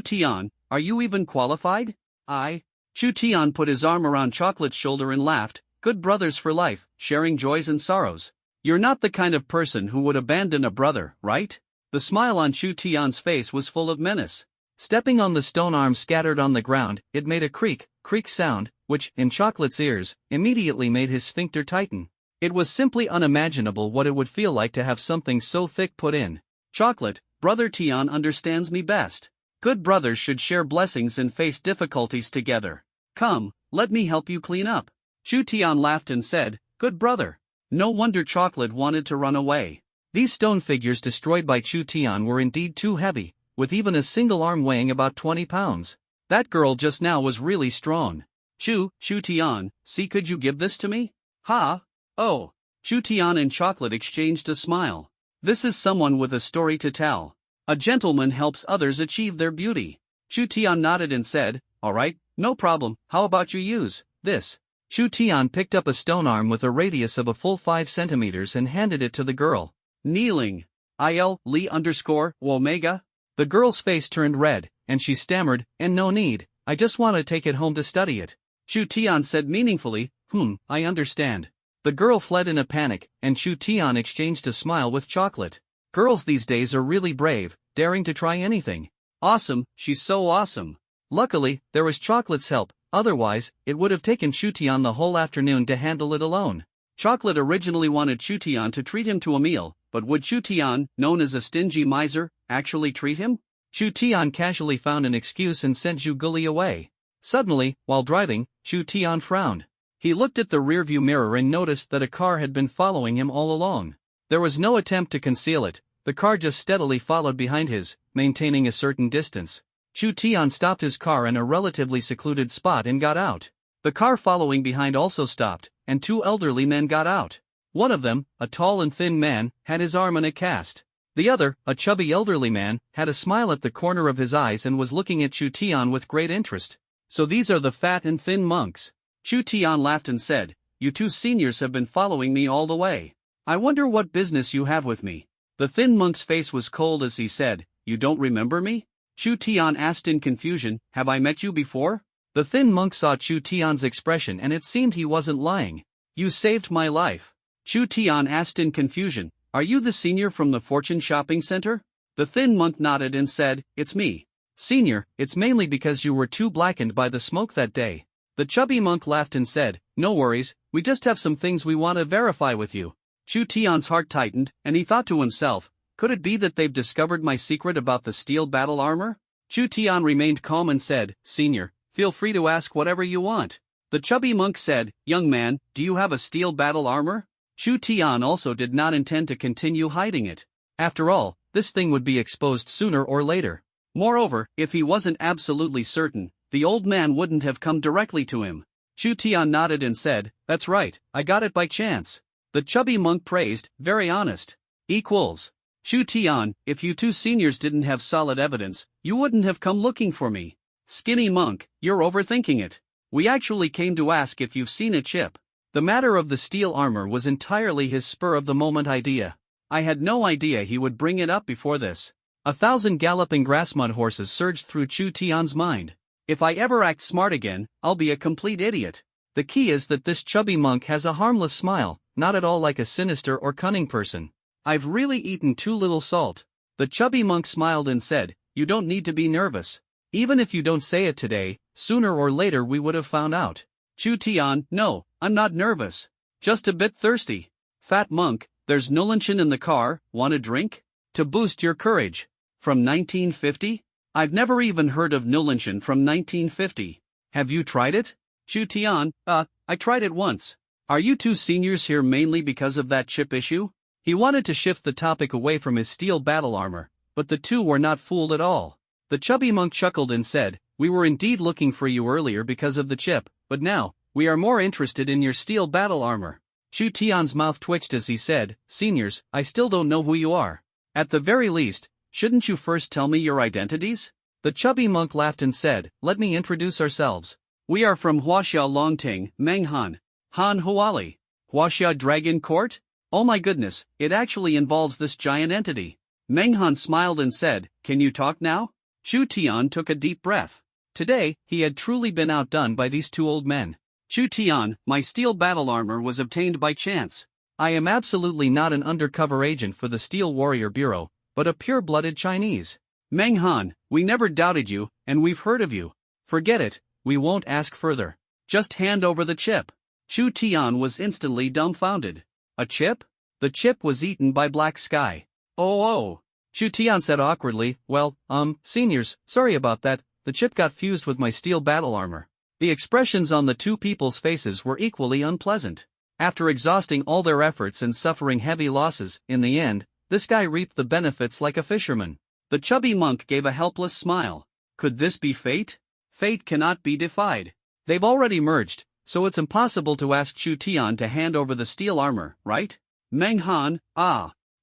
Tian, are you even qualified? Chu Tian put his arm around Chocolate's shoulder and laughed, good brothers for life, sharing joys and sorrows. You're not the kind of person who would abandon a brother, right? The smile on Chu Tian's face was full of menace. Stepping on the stone arm scattered on the ground, it made a creak sound, which, in Chocolate's ears, immediately made his sphincter tighten. It was simply unimaginable what it would feel like to have something so thick put in. Chocolate, Brother Tian understands me best. Good brothers should share blessings and face difficulties together. Come, let me help you clean up. Chu Tian laughed and said, Good brother. No wonder Chocolate wanted to run away. These stone figures destroyed by Chu Tian were indeed too heavy, with even a single arm weighing about 20 pounds. That girl just now was really strong. Chu Tian, see, could you give this to me? Oh. Chu Tian and Chocolate exchanged a smile. This is someone with a story to tell. A gentleman helps others achieve their beauty. Chu Tian nodded and said, Alright, no problem, how about you use this? Chu Tian picked up a stone arm with a radius of a full 5 centimeters and handed it to the girl. Kneeling. Li_Omega? The girl's face turned red, and she stammered, and no need, I just want to take it home to study it. Chu Tian said meaningfully, I understand. The girl fled in a panic, and Chu Tian exchanged a smile with Chocolate. Girls these days are really brave, daring to try anything. Awesome, she's so awesome. Luckily, there was Chocolate's help, otherwise, it would have taken Chu Tian the whole afternoon to handle it alone. Chocolate originally wanted Chu Tian to treat him to a meal, but would Chu Tian, known as a stingy miser, actually treat him? Chu Tian casually found an excuse and sent Zhu Guli away. Suddenly, while driving, Chu Tian frowned. He looked at the rearview mirror and noticed that a car had been following him all along. There was no attempt to conceal it, the car just steadily followed behind his, maintaining a certain distance. Chu Tian stopped his car in a relatively secluded spot and got out. The car following behind also stopped, and 2 elderly men got out. One of them, a tall and thin man, had his arm in a cast. The other, a chubby elderly man, had a smile at the corner of his eyes and was looking at Chu Tian with great interest. So these are the fat and thin monks. Chu Tian laughed and said, You 2 seniors have been following me all the way. I wonder what business you have with me. The thin monk's face was cold as he said, You don't remember me? Chu Tian asked in confusion, Have I met you before? The thin monk saw Chu Tian's expression and it seemed he wasn't lying. You saved my life. Chu Tian asked in confusion, Are you the senior from the Fortune Shopping Center? The thin monk nodded and said, It's me. Senior, it's mainly because you were too blackened by the smoke that day. The chubby monk laughed and said, No worries, we just have some things we want to verify with you. Chu Tian's heart tightened, and he thought to himself, Could it be that they've discovered my secret about the steel battle armor? Chu Tian remained calm and said, Senior, feel free to ask whatever you want. The chubby monk said, Young man, do you have a steel battle armor? Chu Tian also did not intend to continue hiding it. After all, this thing would be exposed sooner or later. Moreover, if he wasn't absolutely certain, the old man wouldn't have come directly to him. Chu Tian nodded and said, That's right, I got it by chance. The chubby monk praised, Very honest. Chu Tian, if you 2 seniors didn't have solid evidence, You wouldn't have come looking for me. Skinny monk, you're overthinking it. We actually came to ask if you've seen a chip. The matter of the steel armor was entirely his spur-of-the-moment idea. I had no idea he would bring it up before this. 1,000 galloping grassmud horses surged through Chu Tian's mind. If I ever act smart again, I'll be a complete idiot. The key is that this chubby monk has a harmless smile, not at all like a sinister or cunning person. I've really eaten too little salt. The chubby monk smiled and said, you don't need to be nervous. Even if you don't say it today, sooner or later we would have found out. Chu Tian, no, I'm not nervous. Just a bit thirsty. Fat monk, there's no luncheon in the car, want a drink? To boost your courage. From 1950? I've never even heard of Nulinshin from 1950. Have you tried it? Chu Tian, I tried it once. Are you two seniors here mainly because of that chip issue? He wanted to shift the topic away from his steel battle armor, but the two were not fooled at all. The chubby monk chuckled and said, we were indeed looking for you earlier because of the chip, but now, we are more interested in your steel battle armor. Chu Tian's mouth twitched as he said, seniors, I still don't know who you are. At the very least, shouldn't you first tell me your identities? The chubby monk laughed and said, let me introduce ourselves. We are from Huaxia Longting, Menghan. Han Huali. Huaxia Dragon Court? Oh my goodness, it actually involves this giant entity. Menghan smiled and said, can you talk now? Chu Tian took a deep breath. Today, he had truly been outdone by these two old men. Chu Tian, my steel battle armor was obtained by chance. I am absolutely not an undercover agent for the Steel Warrior Bureau, but a pure-blooded Chinese. Menghan, we never doubted you, and we've heard of you. Forget it, we won't ask further. Just hand over the chip. Chu Tian was instantly dumbfounded. A chip? The chip was eaten by Black Sky. Oh. Chu Tian said awkwardly, well, seniors, sorry about that, the chip got fused with my steel battle armor. The expressions on the two people's faces were equally unpleasant. After exhausting all their efforts and suffering heavy losses, in the end, this guy reaped the benefits like a fisherman. The chubby monk gave a helpless smile. Could this be fate? Fate cannot be defied. They've already merged, so it's impossible to ask Chu Tian to hand over the steel armor, right? Menghan,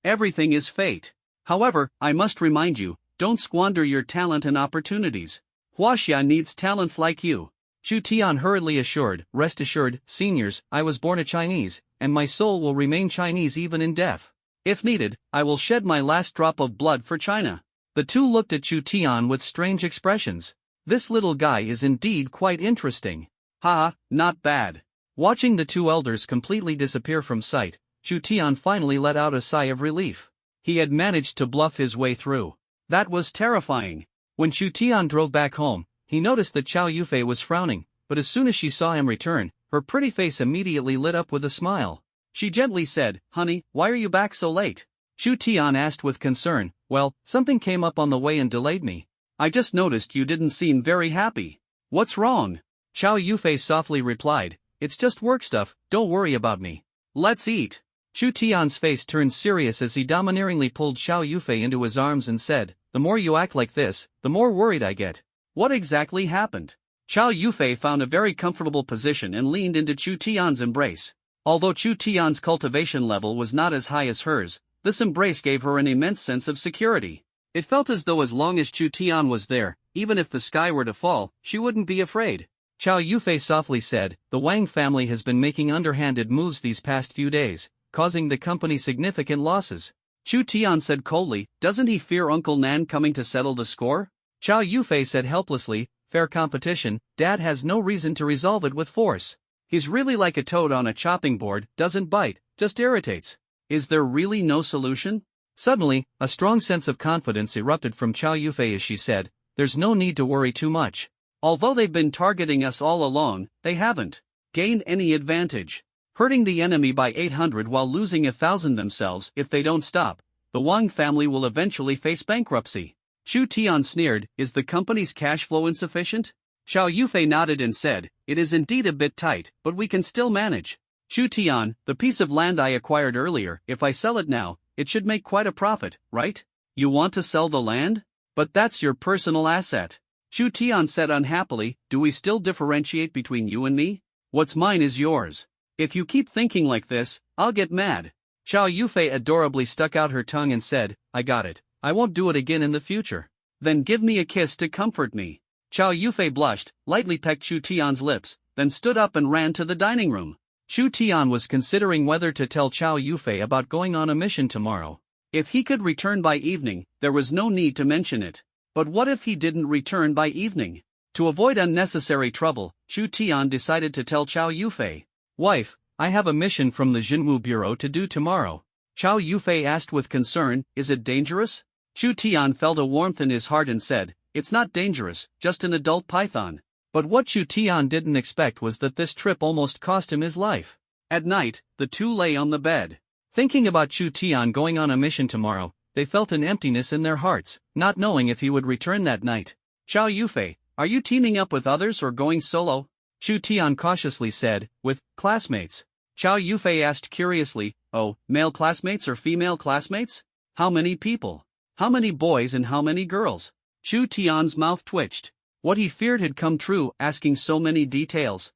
everything is fate. However, I must remind you, don't squander your talent and opportunities. Huaxia needs talents like you. Chu Tian hurriedly assured, rest assured, seniors, I was born a Chinese, and my soul will remain Chinese even in death. If needed, I will shed my last drop of blood for China. The two looked at Chu Tian with strange expressions. This little guy is indeed quite interesting. Not bad. Watching the two elders completely disappear from sight, Chu Tian finally let out a sigh of relief. He had managed to bluff his way through. That was terrifying. When Chu Tian drove back home, he noticed that Chow Yufei was frowning, but as soon as she saw him return, her pretty face immediately lit up with a smile. She gently said, honey, why are you back so late? Chu Tian asked with concern, well, something came up on the way and delayed me. I just noticed you didn't seem very happy. What's wrong? Chow Yufei softly replied, it's just work stuff, don't worry about me. Let's eat. Chu Tian's face turned serious as he domineeringly pulled Chow Yufei into his arms and said, the more you act like this, the more worried I get. What exactly happened? Chow Yufei found a very comfortable position and leaned into Chu Tian's embrace. Although Chu Tian's cultivation level was not as high as hers, this embrace gave her an immense sense of security. It felt as though as long as Chu Tian was there, even if the sky were to fall, she wouldn't be afraid. Chow Yufei softly said, the Wang family has been making underhanded moves these past few days, causing the company significant losses. Chu Tian said coldly, doesn't he fear Uncle Nan coming to settle the score? Chow Yufei said helplessly, fair competition, Dad has no reason to resolve it with force. He's really like a toad on a chopping board, doesn't bite, just irritates. Is there really no solution? Suddenly, a strong sense of confidence erupted from Chow Yufei as she said, there's no need to worry too much. Although they've been targeting us all along, they haven't gained any advantage. Hurting the enemy by 800 while losing 1,000 themselves if they don't stop, the Wang family will eventually face bankruptcy. Chu Tian sneered, is the company's cash flow insufficient? Chow Yufei nodded and said, it is indeed a bit tight, but we can still manage. Chu Tian, the piece of land I acquired earlier, if I sell it now, it should make quite a profit, right? You want to sell the land? But that's your personal asset. Chu Tian said unhappily, do we still differentiate between you and me? What's mine is yours. If you keep thinking like this, I'll get mad. Chow Yufei adorably stuck out her tongue and said, I got it. I won't do it again in the future. Then give me a kiss to comfort me. Chow Yufei blushed, lightly pecked Chu Tian's lips, then stood up and ran to the dining room. Chu Tian was considering whether to tell Chow Yufei about going on a mission tomorrow. If he could return by evening, there was no need to mention it. But what if he didn't return by evening? To avoid unnecessary trouble, Chu Tian decided to tell Chow Yufei. Wife, I have a mission from the Jinwu Bureau to do tomorrow. Chow Yufei asked with concern, is it dangerous? Chu Tian felt a warmth in his heart and said, it's not dangerous, just an adult python. But what Chu Tian didn't expect was that this trip almost cost him his life. At night, the two lay on the bed. Thinking about Chu Tian going on a mission tomorrow, they felt an emptiness in their hearts, not knowing if he would return that night. Chow Yufei, are you teaming up with others or going solo? Chu Tian cautiously said, with classmates. Chow Yufei asked curiously, oh, male classmates or female classmates? How many people? How many boys and how many girls? Chu Tian's mouth twitched. What he feared had come true, asking so many details.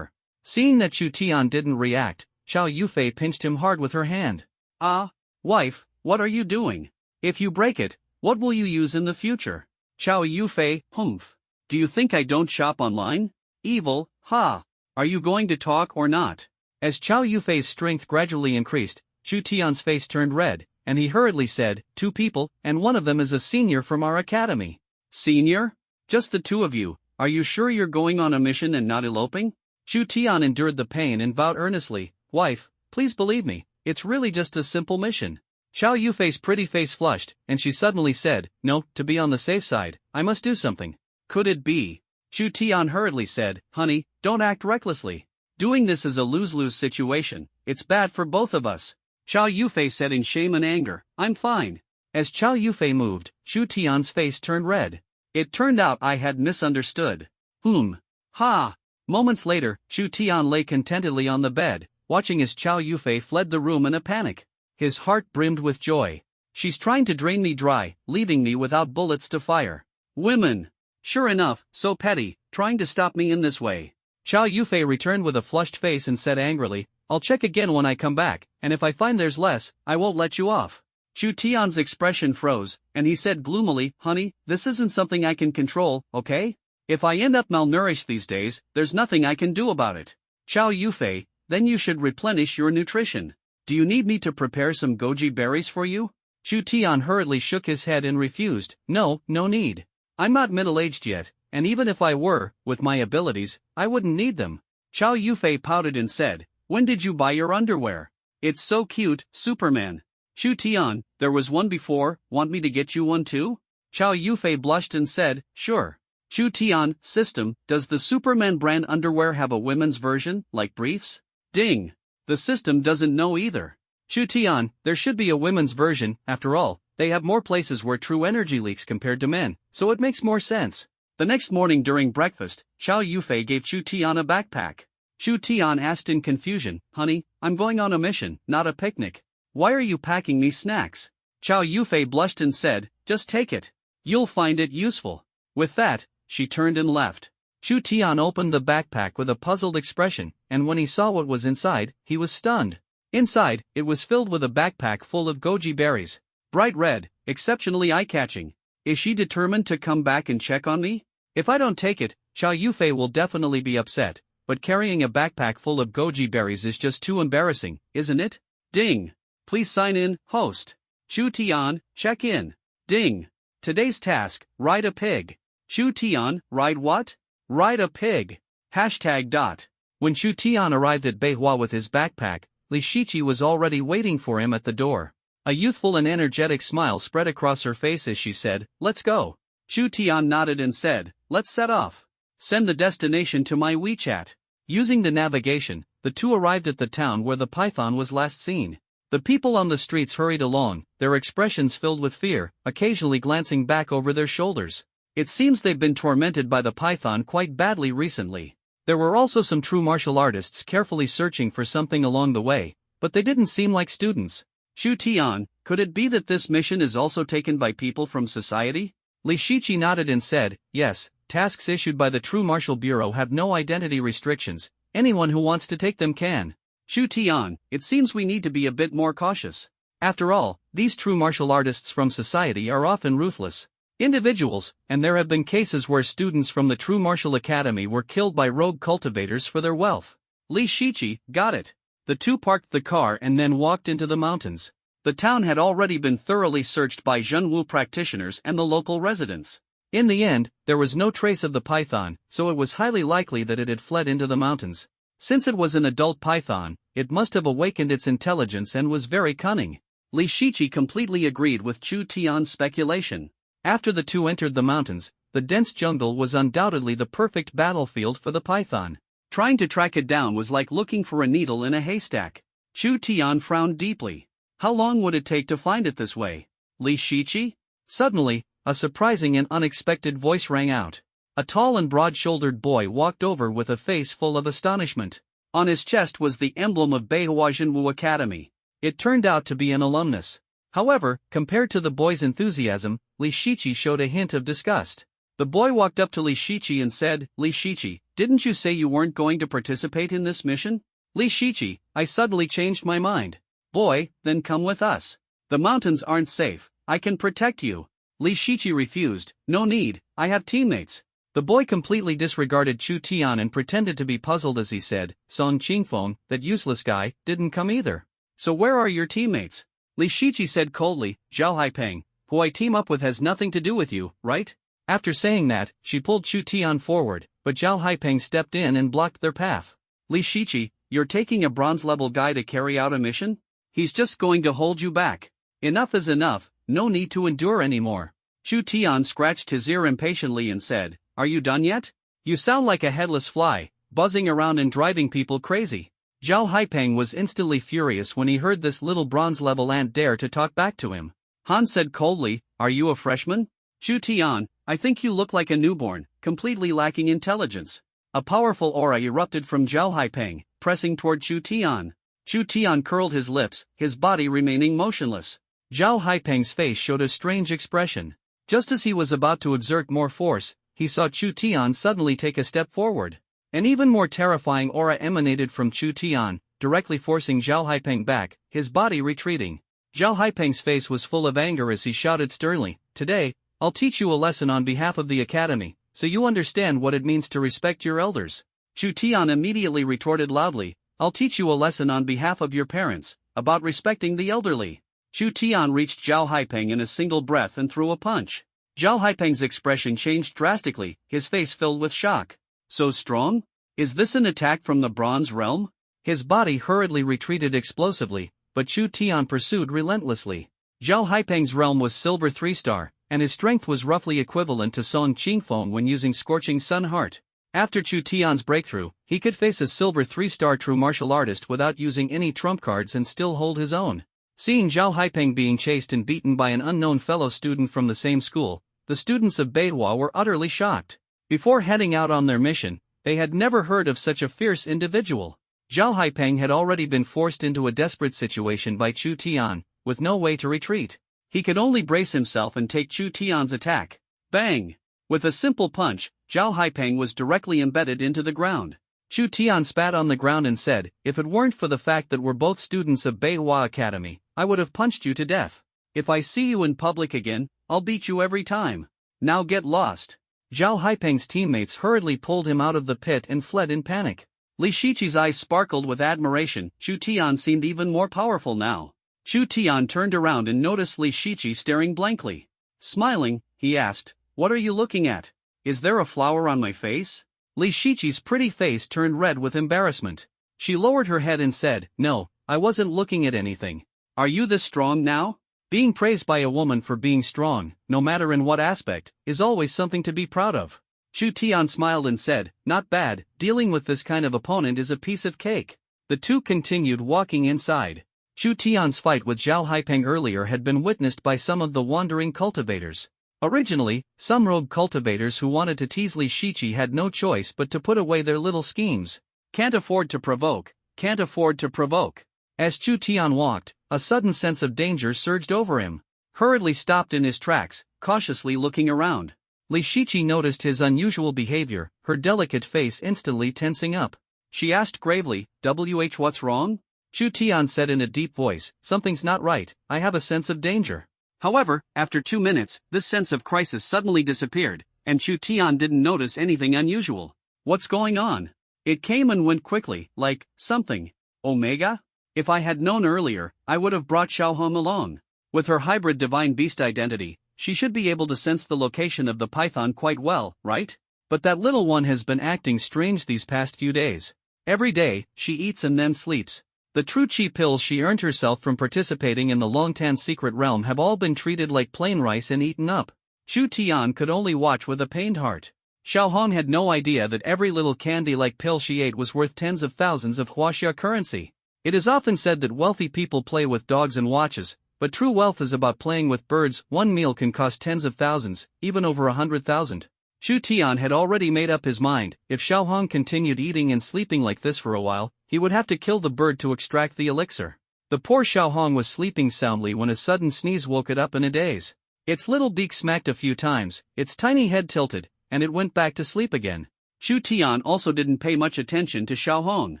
Seeing that Chu Tian didn't react, Chow Yufei pinched him hard with her hand. Ah, wife, what are you doing? If you break it, what will you use in the future? Chow Yufei, humph. Do you think I don't shop online? Evil, ha. Are you going to talk or not? As Chow Yufei's strength gradually increased, Chu Tian's face turned red, and he hurriedly said, 2 people, and one of them is a senior from our academy. Senior? Just the 2 of you, are you sure you're going on a mission and not eloping? Chu Tian endured the pain and vowed earnestly, wife, please believe me, it's really just a simple mission. Chow Yufei's pretty face flushed, and she suddenly said, no, to be on the safe side, I must do something. Could it be? Chu Tian hurriedly said, honey, don't act recklessly. Doing this is a lose-lose situation, it's bad for both of us. Chow Yufei said in shame and anger, I'm fine. As Chow Yufei moved, Chu Tian's face turned red. It turned out I had misunderstood. Ha! Moments later, Chu Tian lay contentedly on the bed, watching as Chow Yufei fled the room in a panic. His heart brimmed with joy. She's trying to drain me dry, leaving me without bullets to fire. Women! Sure enough, so petty, trying to stop me in this way. Chow Yufei returned with a flushed face and said angrily, I'll check again when I come back, and if I find there's less, I won't let you off. Chu Tian's expression froze, and he said gloomily, honey, this isn't something I can control, okay? If I end up malnourished these days, there's nothing I can do about it. Chow Yufei, then you should replenish your nutrition. Do you need me to prepare some goji berries for you? Chu Tian hurriedly shook his head and refused, no need. I'm not middle-aged yet, and even if I were, with my abilities, I wouldn't need them. Chow Yufei pouted and said, when did you buy your underwear? It's so cute, Superman. Chu Tian, there was one before, want me to get you one too? Chow Yufei blushed and said, sure. Chu Tian, system, does the Superman brand underwear have a women's version, like briefs? Ding. The system doesn't know either. Chu Tian, there should be a women's version, after all, they have more places where true energy leaks compared to men, so it makes more sense. The next morning during breakfast, Chow Yufei gave Chu Tian a backpack. Chu Tian asked in confusion, honey, I'm going on a mission, not a picnic. Why are you packing me snacks? Chow Yufei blushed and said, just take it. You'll find it useful. With that, she turned and left. Chu Tian opened the backpack with a puzzled expression, and when he saw what was inside, he was stunned. Inside, it was filled with a backpack full of goji berries. Bright red, exceptionally eye-catching. Is she determined to come back and check on me? If I don't take it, Chow Yufei will definitely be upset, but carrying a backpack full of goji berries is just too embarrassing, isn't it? Ding. Please sign in, host. Chu Tian, check in. Ding. Today's task, ride a pig. Chu Tian, ride what? Ride a pig. #. When Chu Tian arrived at Beihua with his backpack, Li Shiqi was already waiting for him at the door. A youthful and energetic smile spread across her face as she said, let's go. Chu Tian nodded and said, let's set off. Send the destination to my WeChat. Using the navigation, the two arrived at the town where the python was last seen. The people on the streets hurried along, their expressions filled with fear, occasionally glancing back over their shoulders. It seems they've been tormented by the python quite badly recently. There were also some true martial artists carefully searching for something along the way, but they didn't seem like students. Chu Tian, could it be that this mission is also taken by people from society? Li Shiqi nodded and said, yes, tasks issued by the True Martial Bureau have no identity restrictions, anyone who wants to take them can. Chu Tian, it seems we need to be a bit more cautious. After all, these true martial artists from society are often ruthless. individuals, and there have been cases where students from the true martial academy were killed by rogue cultivators for their wealth. Li Shiqi, got it. The two parked the car and then walked into the mountains. The town had already been thoroughly searched by Zhenwu practitioners and the local residents. In the end, there was no trace of the python, so it was highly likely that it had fled into the mountains. Since it was an adult python, it must have awakened its intelligence and was very cunning. Li Shiqi completely agreed with Chu Tian's speculation. After the two entered the mountains, the dense jungle was undoubtedly the perfect battlefield for the python. Trying to track it down was like looking for a needle in a haystack. Chu Tian frowned deeply. How long would it take to find it this way? Li Shiqi? Suddenly, a surprising and unexpected voice rang out. A tall and broad-shouldered boy walked over with a face full of astonishment. On his chest was the emblem of Beihua Zhenwu Academy. It turned out to be an alumnus. However, compared to the boy's enthusiasm, Li Shiqi showed a hint of disgust. The boy walked up to Li Shiqi and said, "Li Shiqi, didn't you say you weren't going to participate in this mission?" "Li Shiqi, I suddenly changed my mind." "Boy, then come with us. The mountains aren't safe, I can protect you." Li Shiqi refused. "No need, I have teammates." The boy completely disregarded Chu Tian and pretended to be puzzled as he said, "Song Qingfeng, that useless guy, didn't come either. So where are your teammates?" Li Shiqi said coldly, "Zhao Haipeng, who I team up with has nothing to do with you, right?" After saying that, she pulled Chu Tian forward, but Zhao Haipeng stepped in and blocked their path. "Li Shiqi, you're taking a bronze-level guy to carry out a mission? He's just going to hold you back. Enough is enough, no need to endure anymore." Chu Tian scratched his ear impatiently and said, "Are you done yet? You sound like a headless fly, buzzing around and driving people crazy." Zhao Haipeng was instantly furious when he heard this little bronze-level ant dare to talk back to him. Han said coldly, "Are you a freshman?" "Chu Tian, I think you look like a newborn, completely lacking intelligence." A powerful aura erupted from Zhao Haipeng, pressing toward Chu Tian. Chu Tian curled his lips, his body remaining motionless. Zhao Haipeng's face showed a strange expression. Just as he was about to exert more force, he saw Chu Tian suddenly take a step forward. An even more terrifying aura emanated from Chu Tian, directly forcing Zhao Haipeng back, his body retreating. Zhao Haipeng's face was full of anger as he shouted sternly, "Today, I'll teach you a lesson on behalf of the academy, so you understand what it means to respect your elders." Chu Tian immediately retorted loudly, "I'll teach you a lesson on behalf of your parents, about respecting the elderly." Chu Tian reached Zhao Haipeng in a single breath and threw a punch. Zhao Haipeng's expression changed drastically, his face filled with shock. "So strong? Is this an attack from the Bronze Realm?" His body hurriedly retreated explosively, but Chu Tian pursued relentlessly. Zhao Haipeng's realm was Silver 3-star, and his strength was roughly equivalent to Song Qingfeng when using Scorching Sun Heart. After Chu Tian's breakthrough, he could face a Silver 3-star true martial artist without using any trump cards and still hold his own. Seeing Zhao Haipeng being chased and beaten by an unknown fellow student from the same school, the students of Beihua were utterly shocked. Before heading out on their mission, they had never heard of such a fierce individual. Zhao Haipeng had already been forced into a desperate situation by Chu Tian, with no way to retreat. He could only brace himself and take Chu Tian's attack. Bang! With a simple punch, Zhao Haipeng was directly embedded into the ground. Chu Tian spat on the ground and said, "If it weren't for the fact that we're both students of Beihua Academy, I would have punched you to death. If I see you in public again, I'll beat you every time. Now get lost." Zhao Haipeng's teammates hurriedly pulled him out of the pit and fled in panic. Li Shiqi's eyes sparkled with admiration. Chu Tian seemed even more powerful now. Chu Tian turned around and noticed Li Shiqi staring blankly. Smiling, he asked, "What are you looking at? Is there a flower on my face?" Li Shiqi's pretty face turned red with embarrassment. She lowered her head and said, "No, I wasn't looking at anything." "Are you this strong now?" Being praised by a woman for being strong, no matter in what aspect, is always something to be proud of. Chu Tian smiled and said, "Not bad, dealing with this kind of opponent is a piece of cake." The two continued walking inside. Chu Tian's fight with Zhao Haipeng earlier had been witnessed by some of the wandering cultivators. Originally, some rogue cultivators who wanted to tease Li Shiqi had no choice but to put away their little schemes. Can't afford to provoke, can't afford to provoke. As Chu Tian walked, a sudden sense of danger surged over him. Hurriedly stopped in his tracks, cautiously looking around. Li Shiqi noticed his unusual behavior, her delicate face instantly tensing up. She asked gravely, "What's wrong?" Chu Tian said in a deep voice, "Something's not right, I have a sense of danger." However, after 2 minutes, this sense of crisis suddenly disappeared, and Chu Tian didn't notice anything unusual. What's going on? It came and went quickly, like something. Omega? If I had known earlier, I would have brought Xiaohong along. With her hybrid divine beast identity, she should be able to sense the location of the python quite well, right? But that little one has been acting strange these past few days. Every day, she eats and then sleeps. The true chi pills she earned herself from participating in the Longtan secret realm have all been treated like plain rice and eaten up. Chu Tian could only watch with a pained heart. Xiaohong had no idea that every little candy-like pill she ate was worth tens of thousands of huaxia currency. It is often said that wealthy people play with dogs and watches, but true wealth is about playing with birds. One meal can cost tens of thousands, even over 100,000. Chu Tian had already made up his mind. If Xiaohong continued eating and sleeping like this for a while, he would have to kill the bird to extract the elixir. The poor Xiaohong was sleeping soundly when a sudden sneeze woke it up in a daze. Its little beak smacked a few times, its tiny head tilted, and it went back to sleep again. Chu Tian also didn't pay much attention to Xiaohong.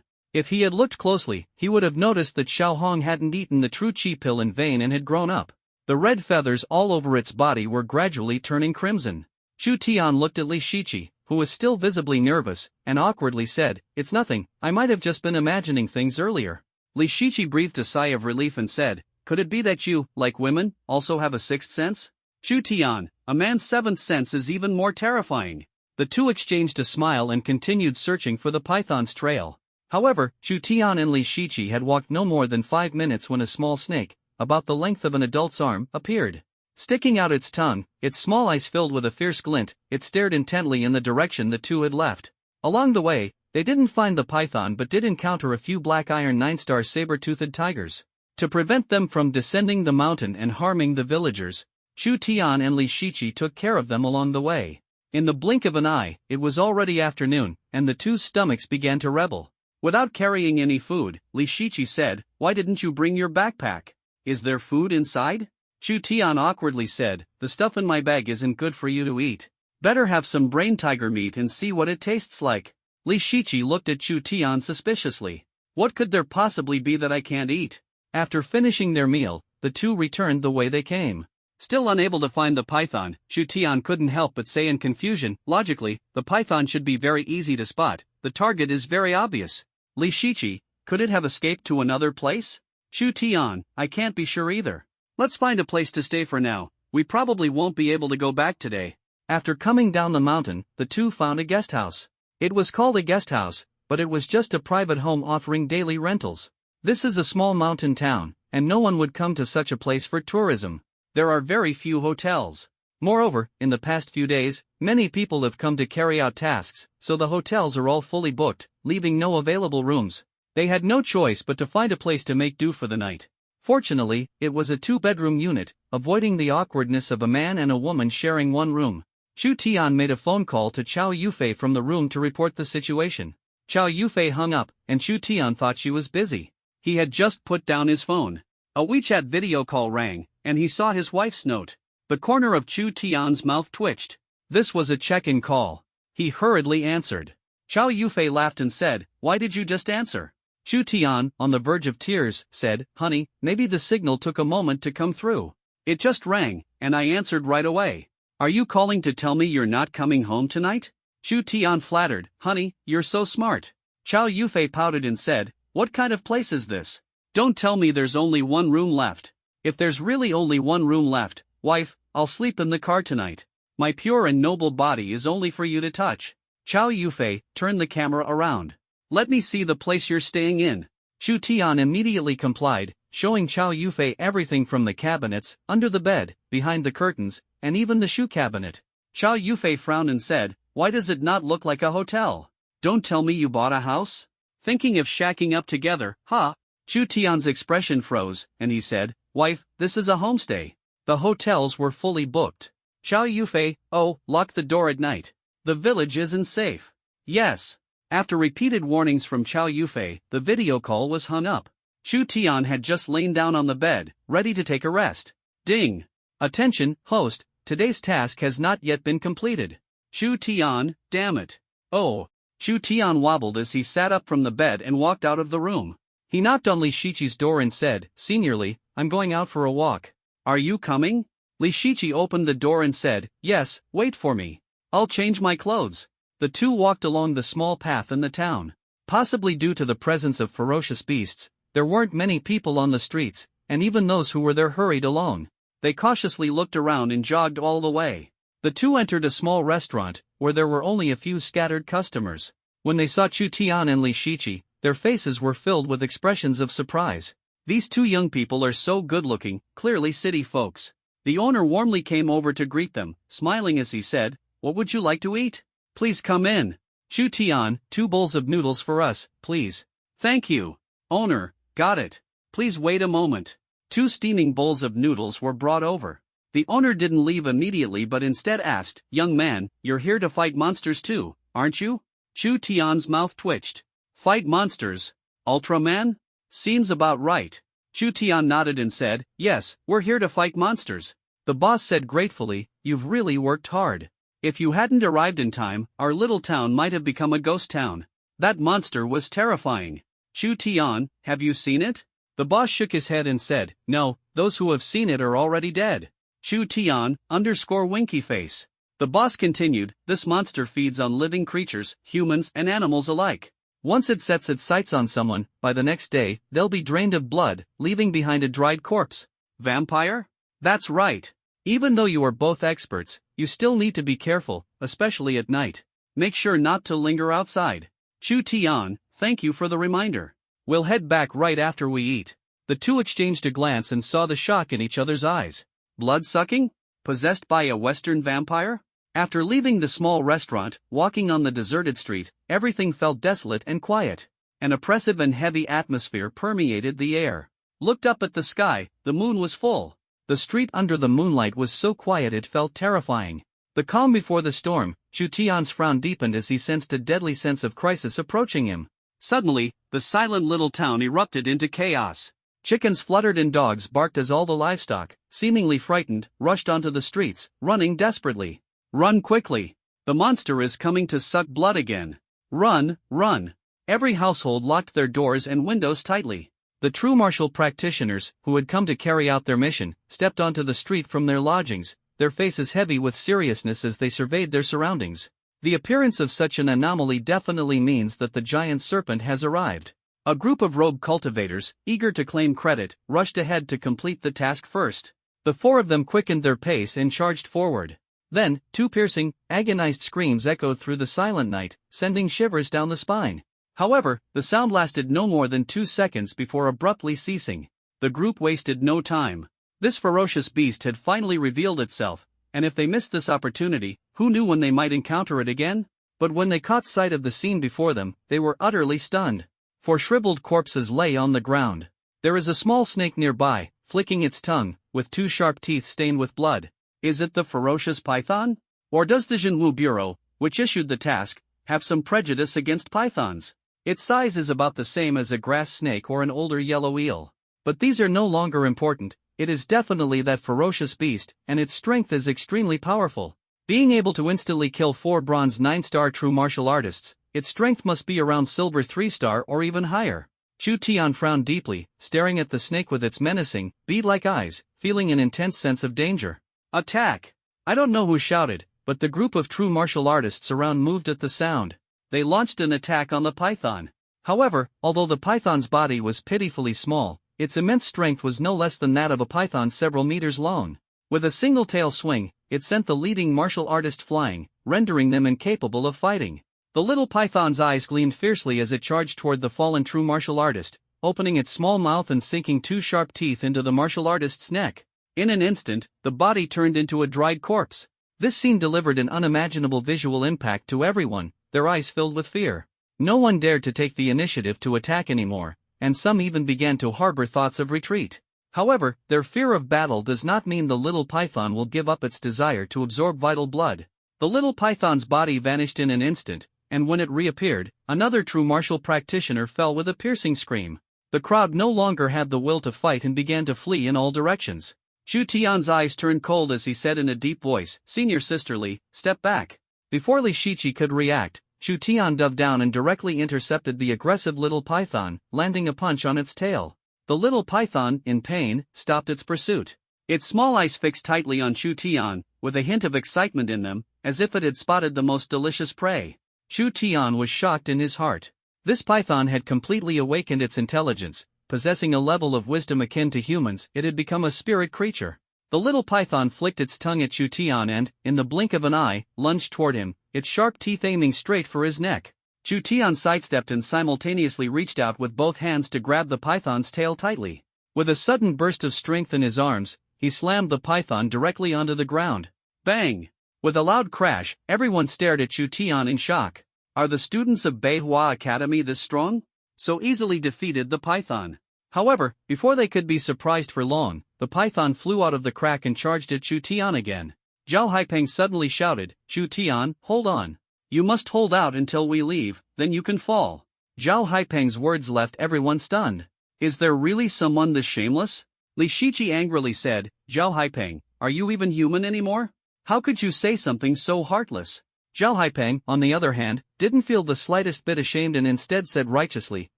If he had looked closely, he would have noticed that Xiaohong hadn't eaten the true chi pill in vain and had grown up. The red feathers all over its body were gradually turning crimson. Chu Tian looked at Li Shiqi, who was still visibly nervous, and awkwardly said, "It's nothing, I might have just been imagining things earlier." Li Shiqi breathed a sigh of relief and said, "Could it be that you, like women, also have a sixth sense?" Chu Tian, a man's seventh sense is even more terrifying. The two exchanged a smile and continued searching for the python's trail. However, Chu Tian and Li Shiqi had walked no more than 5 minutes when a small snake, about the length of an adult's arm, appeared. Sticking out its tongue, its small eyes filled with a fierce glint, it stared intently in the direction the two had left. Along the way, they didn't find the python but did encounter a few black iron 9-star saber-toothed tigers. To prevent them from descending the mountain and harming the villagers, Chu Tian and Li Shiqi took care of them along the way. In the blink of an eye, it was already afternoon, and the two's stomachs began to rebel. Without carrying any food, Li Shiqi said, "Why didn't you bring your backpack? Is there food inside?" Chu Tian awkwardly said, "The stuff in my bag isn't good for you to eat. Better have some brain tiger meat and see what it tastes like." Li Shiqi looked at Chu Tian suspiciously. "What could there possibly be that I can't eat?" After finishing their meal, the two returned the way they came. Still unable to find the python, Chu Tian couldn't help but say in confusion, "Logically, the python should be very easy to spot, the target is very obvious. Li Shiqi, could it have escaped to another place?" Chu Tian, "I can't be sure either. Let's find a place to stay for now, we probably won't be able to go back today." After coming down the mountain, the two found a guest house. It was called a guest house, but it was just a private home offering daily rentals. This is a small mountain town, and no one would come to such a place for tourism. There are very few hotels. Moreover, in the past few days, many people have come to carry out tasks, so the hotels are all fully booked, leaving no available rooms. They had no choice but to find a place to make do for the night. Fortunately, it was a 2-bedroom unit, avoiding the awkwardness of a man and a woman sharing one room. Chu Tian made a phone call to Chao Yufei from the room to report the situation. Chao Yufei hung up, and Chu Tian thought she was busy. He had just put down his phone. A WeChat video call rang, and he saw his wife's note. The corner of Chu Tian's mouth twitched. This was a check-in call. He hurriedly answered. Chao Yufei laughed and said, "Why did you just answer?" Chu Tian, on the verge of tears, said, "Honey, maybe the signal took a moment to come through. It just rang, and I answered right away. Are you calling to tell me you're not coming home tonight?" Chu Tian flattered, "Honey, you're so smart." Chao Yufei pouted and said, "What kind of place is this? Don't tell me there's only one room left. If there's really only one room left, wife, I'll sleep in the car tonight. My pure and noble body is only for you to touch." Chao Yufei, turn the camera around. "Let me see the place you're staying in." Chu Tian immediately complied, showing Chao Yufei everything from the cabinets, under the bed, behind the curtains, and even the shoe cabinet. Chao Yufei frowned and said, "Why does it not look like a hotel? Don't tell me you bought a house? Thinking of shacking up together, huh?" Chu Tian's expression froze, and he said, "Wife, this is a homestay. The hotels were fully booked." Chao Yufei, "Oh, lock the door at night. The village isn't safe." "Yes." After repeated warnings from Chao Yufei, the video call was hung up. Chu Tian had just lain down on the bed, ready to take a rest. Ding! "Attention, host, today's task has not yet been completed." Chu Tian, damn it. "Oh." Chu Tian wobbled as he sat up from the bed and walked out of the room. He knocked on Li Shiqi's door and said, "Seniorly, I'm going out for a walk. Are you coming? Li Shiqi opened the door and said, yes, wait for me. I'll change my clothes. The two walked along the small path in the town. Possibly due to the presence of ferocious beasts, there weren't many people on the streets, and even those who were there hurried along. They cautiously looked around and jogged all the way. The two entered a small restaurant, where there were only a few scattered customers. When they saw Chu Tian and Li Shiqi, their faces were filled with expressions of surprise. These two young people are so good-looking, clearly city folks. The owner warmly came over to greet them, smiling as he said, "What would you like to eat? Please come in. Chu Tian, 2 bowls of noodles for us, please." "Thank you, owner, got it. Please wait a moment." 2 steaming bowls of noodles were brought over. The owner didn't leave immediately but instead asked, "Young man, you're here to fight monsters too, aren't you?" Chu Tian's mouth twitched. "Fight monsters? Ultraman? Seems about right." Chu Tian nodded and said, "Yes, we're here to fight monsters." The boss said gratefully, "You've really worked hard. If you hadn't arrived in time, our little town might have become a ghost town. That monster was terrifying." "Chu Tian, have you seen it?" The boss shook his head and said, "No, those who have seen it are already dead." Chu Tian, _winky face. The boss continued, "This monster feeds on living creatures, humans and animals alike. Once it sets its sights on someone, by the next day, they'll be drained of blood, leaving behind a dried corpse." "Vampire?" "That's right. Even though you are both experts, you still need to be careful, especially at night. Make sure not to linger outside." "Chu Tian, thank you for the reminder. We'll head back right after we eat." The two exchanged a glance and saw the shock in each other's eyes. Blood-sucking? Possessed by a Western vampire? After leaving the small restaurant, walking on the deserted street, everything felt desolate and quiet. An oppressive and heavy atmosphere permeated the air. Looked up at the sky, the moon was full. The street under the moonlight was so quiet it felt terrifying. The calm before the storm, Chu Tian's frown deepened as he sensed a deadly sense of crisis approaching him. Suddenly, the silent little town erupted into chaos. Chickens fluttered and dogs barked as all the livestock, seemingly frightened, rushed onto the streets, running desperately. "Run quickly! The monster is coming to suck blood again. Run, run!" Every household locked their doors and windows tightly. The true martial practitioners, who had come to carry out their mission, stepped onto the street from their lodgings, their faces heavy with seriousness as they surveyed their surroundings. The appearance of such an anomaly definitely means that the giant serpent has arrived. A group of rogue cultivators, eager to claim credit, rushed ahead to complete the task first. The 4 of them quickened their pace and charged forward. Then, 2 piercing, agonized screams echoed through the silent night, sending shivers down the spine. However, the sound lasted no more than 2 seconds before abruptly ceasing. The group wasted no time. This ferocious beast had finally revealed itself, and if they missed this opportunity, who knew when they might encounter it again? But when they caught sight of the scene before them, they were utterly stunned. For shriveled corpses lay on the ground. There is a small snake nearby, flicking its tongue, with 2 sharp teeth stained with blood. Is it the ferocious python? Or does the Jinwu Bureau, which issued the task, have some prejudice against pythons? Its size is about the same as a grass snake or an older yellow eel. But these are no longer important. It is definitely that ferocious beast, and its strength is extremely powerful. Being able to instantly kill 4 bronze 9-star true martial artists, its strength must be around silver 3-star or even higher. Chu Tian frowned deeply, staring at the snake with its menacing, bead-like eyes, feeling an intense sense of danger. "Attack!" I don't know who shouted, but the group of true martial artists around moved at the sound. They launched an attack on the python. However, although the python's body was pitifully small, its immense strength was no less than that of a python several meters long. With a single tail swing, it sent the leading martial artist flying, rendering them incapable of fighting. The little python's eyes gleamed fiercely as it charged toward the fallen true martial artist, opening its small mouth and sinking 2 sharp teeth into the martial artist's neck. In an instant, the body turned into a dried corpse. This scene delivered an unimaginable visual impact to everyone, their eyes filled with fear. No one dared to take the initiative to attack anymore, and some even began to harbor thoughts of retreat. However, their fear of battle does not mean the little python will give up its desire to absorb vital blood. The little python's body vanished in an instant, and when it reappeared, another true martial practitioner fell with a piercing scream. The crowd no longer had the will to fight and began to flee in all directions. Chu Tian's eyes turned cold as he said in a deep voice, "Senior Sister Li, step back." Before Li Shiqi could react, Chu Tian dove down and directly intercepted the aggressive little python, landing a punch on its tail. The little python, in pain, stopped its pursuit. Its small eyes fixed tightly on Chu Tian, with a hint of excitement in them, as if it had spotted the most delicious prey. Chu Tian was shocked in his heart. This python had completely awakened its intelligence, possessing a level of wisdom akin to humans. It had become a spirit creature. The little python flicked its tongue at Chu Tian and, in the blink of an eye, lunged toward him, its sharp teeth aiming straight for his neck. Chu Tian sidestepped and simultaneously reached out with both hands to grab the python's tail tightly. With a sudden burst of strength in his arms, he slammed the python directly onto the ground. Bang! With a loud crash, everyone stared at Chu Tian in shock. Are the students of Beihua Academy this strong? So easily defeated the python. However, before they could be surprised for long, the python flew out of the crack and charged at Chu Tian again. Zhao Haipeng suddenly shouted, "Chu Tian, hold on. You must hold out until we leave, then you can fall." Zhao Haipeng's words left everyone stunned. Is there really someone this shameless? Li Shiqi angrily said, "Zhao Haipeng, are you even human anymore? How could you say something so heartless?" Zhao Haipeng, on the other hand, didn't feel the slightest bit ashamed and instead said righteously,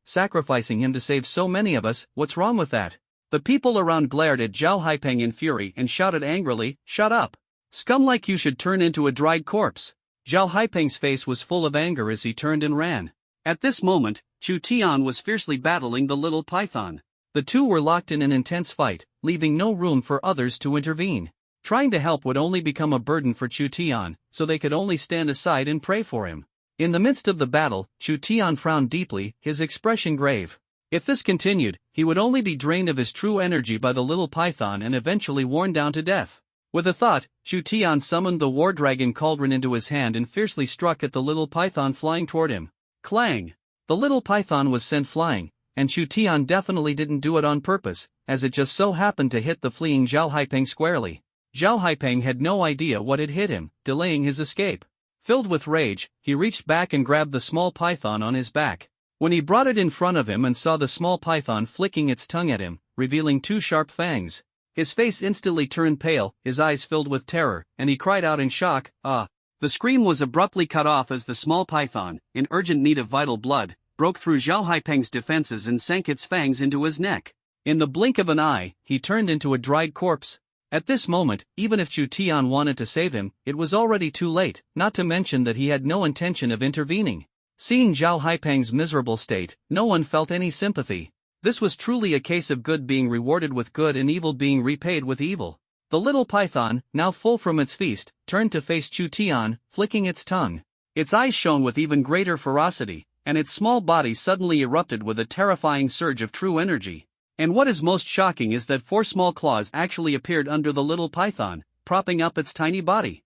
"Sacrificing him to save so many of us, what's wrong with that?" The people around glared at Zhao Haipeng in fury and shouted angrily, "Shut up! Scum like you should turn into a dried corpse." Zhao Haipeng's face was full of anger as he turned and ran. At this moment, Chu Tian was fiercely battling the little python. The two were locked in an intense fight, leaving no room for others to intervene. Trying to help would only become a burden for Chu Tian, so they could only stand aside and pray for him. In the midst of the battle, Chu Tian frowned deeply, his expression grave. If this continued, he would only be drained of his true energy by the little python and eventually worn down to death. With a thought, Chu Tian summoned the war dragon cauldron into his hand and fiercely struck at the little python flying toward him. Clang! The little python was sent flying, and Chu Tian definitely didn't do it on purpose, as it just so happened to hit the fleeing Zhao Haipeng squarely. Zhao Haipeng had no idea what had hit him, delaying his escape. Filled with rage, he reached back and grabbed the small python on his back. When he brought it in front of him and saw the small python flicking its tongue at him, revealing two sharp fangs, his face instantly turned pale, his eyes filled with terror, and he cried out in shock, "Ah!" The scream was abruptly cut off as the small python, in urgent need of vital blood, broke through Zhao Haipeng's defenses and sank its fangs into his neck. In the blink of an eye, he turned into a dried corpse. At this moment, even if Chu Tian wanted to save him, it was already too late, not to mention that he had no intention of intervening. Seeing Zhao Haipeng's miserable state, no one felt any sympathy. This was truly a case of good being rewarded with good and evil being repaid with evil. The little python, now full from its feast, turned to face Chu Tian, flicking its tongue. Its eyes shone with even greater ferocity, and its small body suddenly erupted with a terrifying surge of true energy. And what is most shocking is that 4 small claws actually appeared under the little python, propping up its tiny body.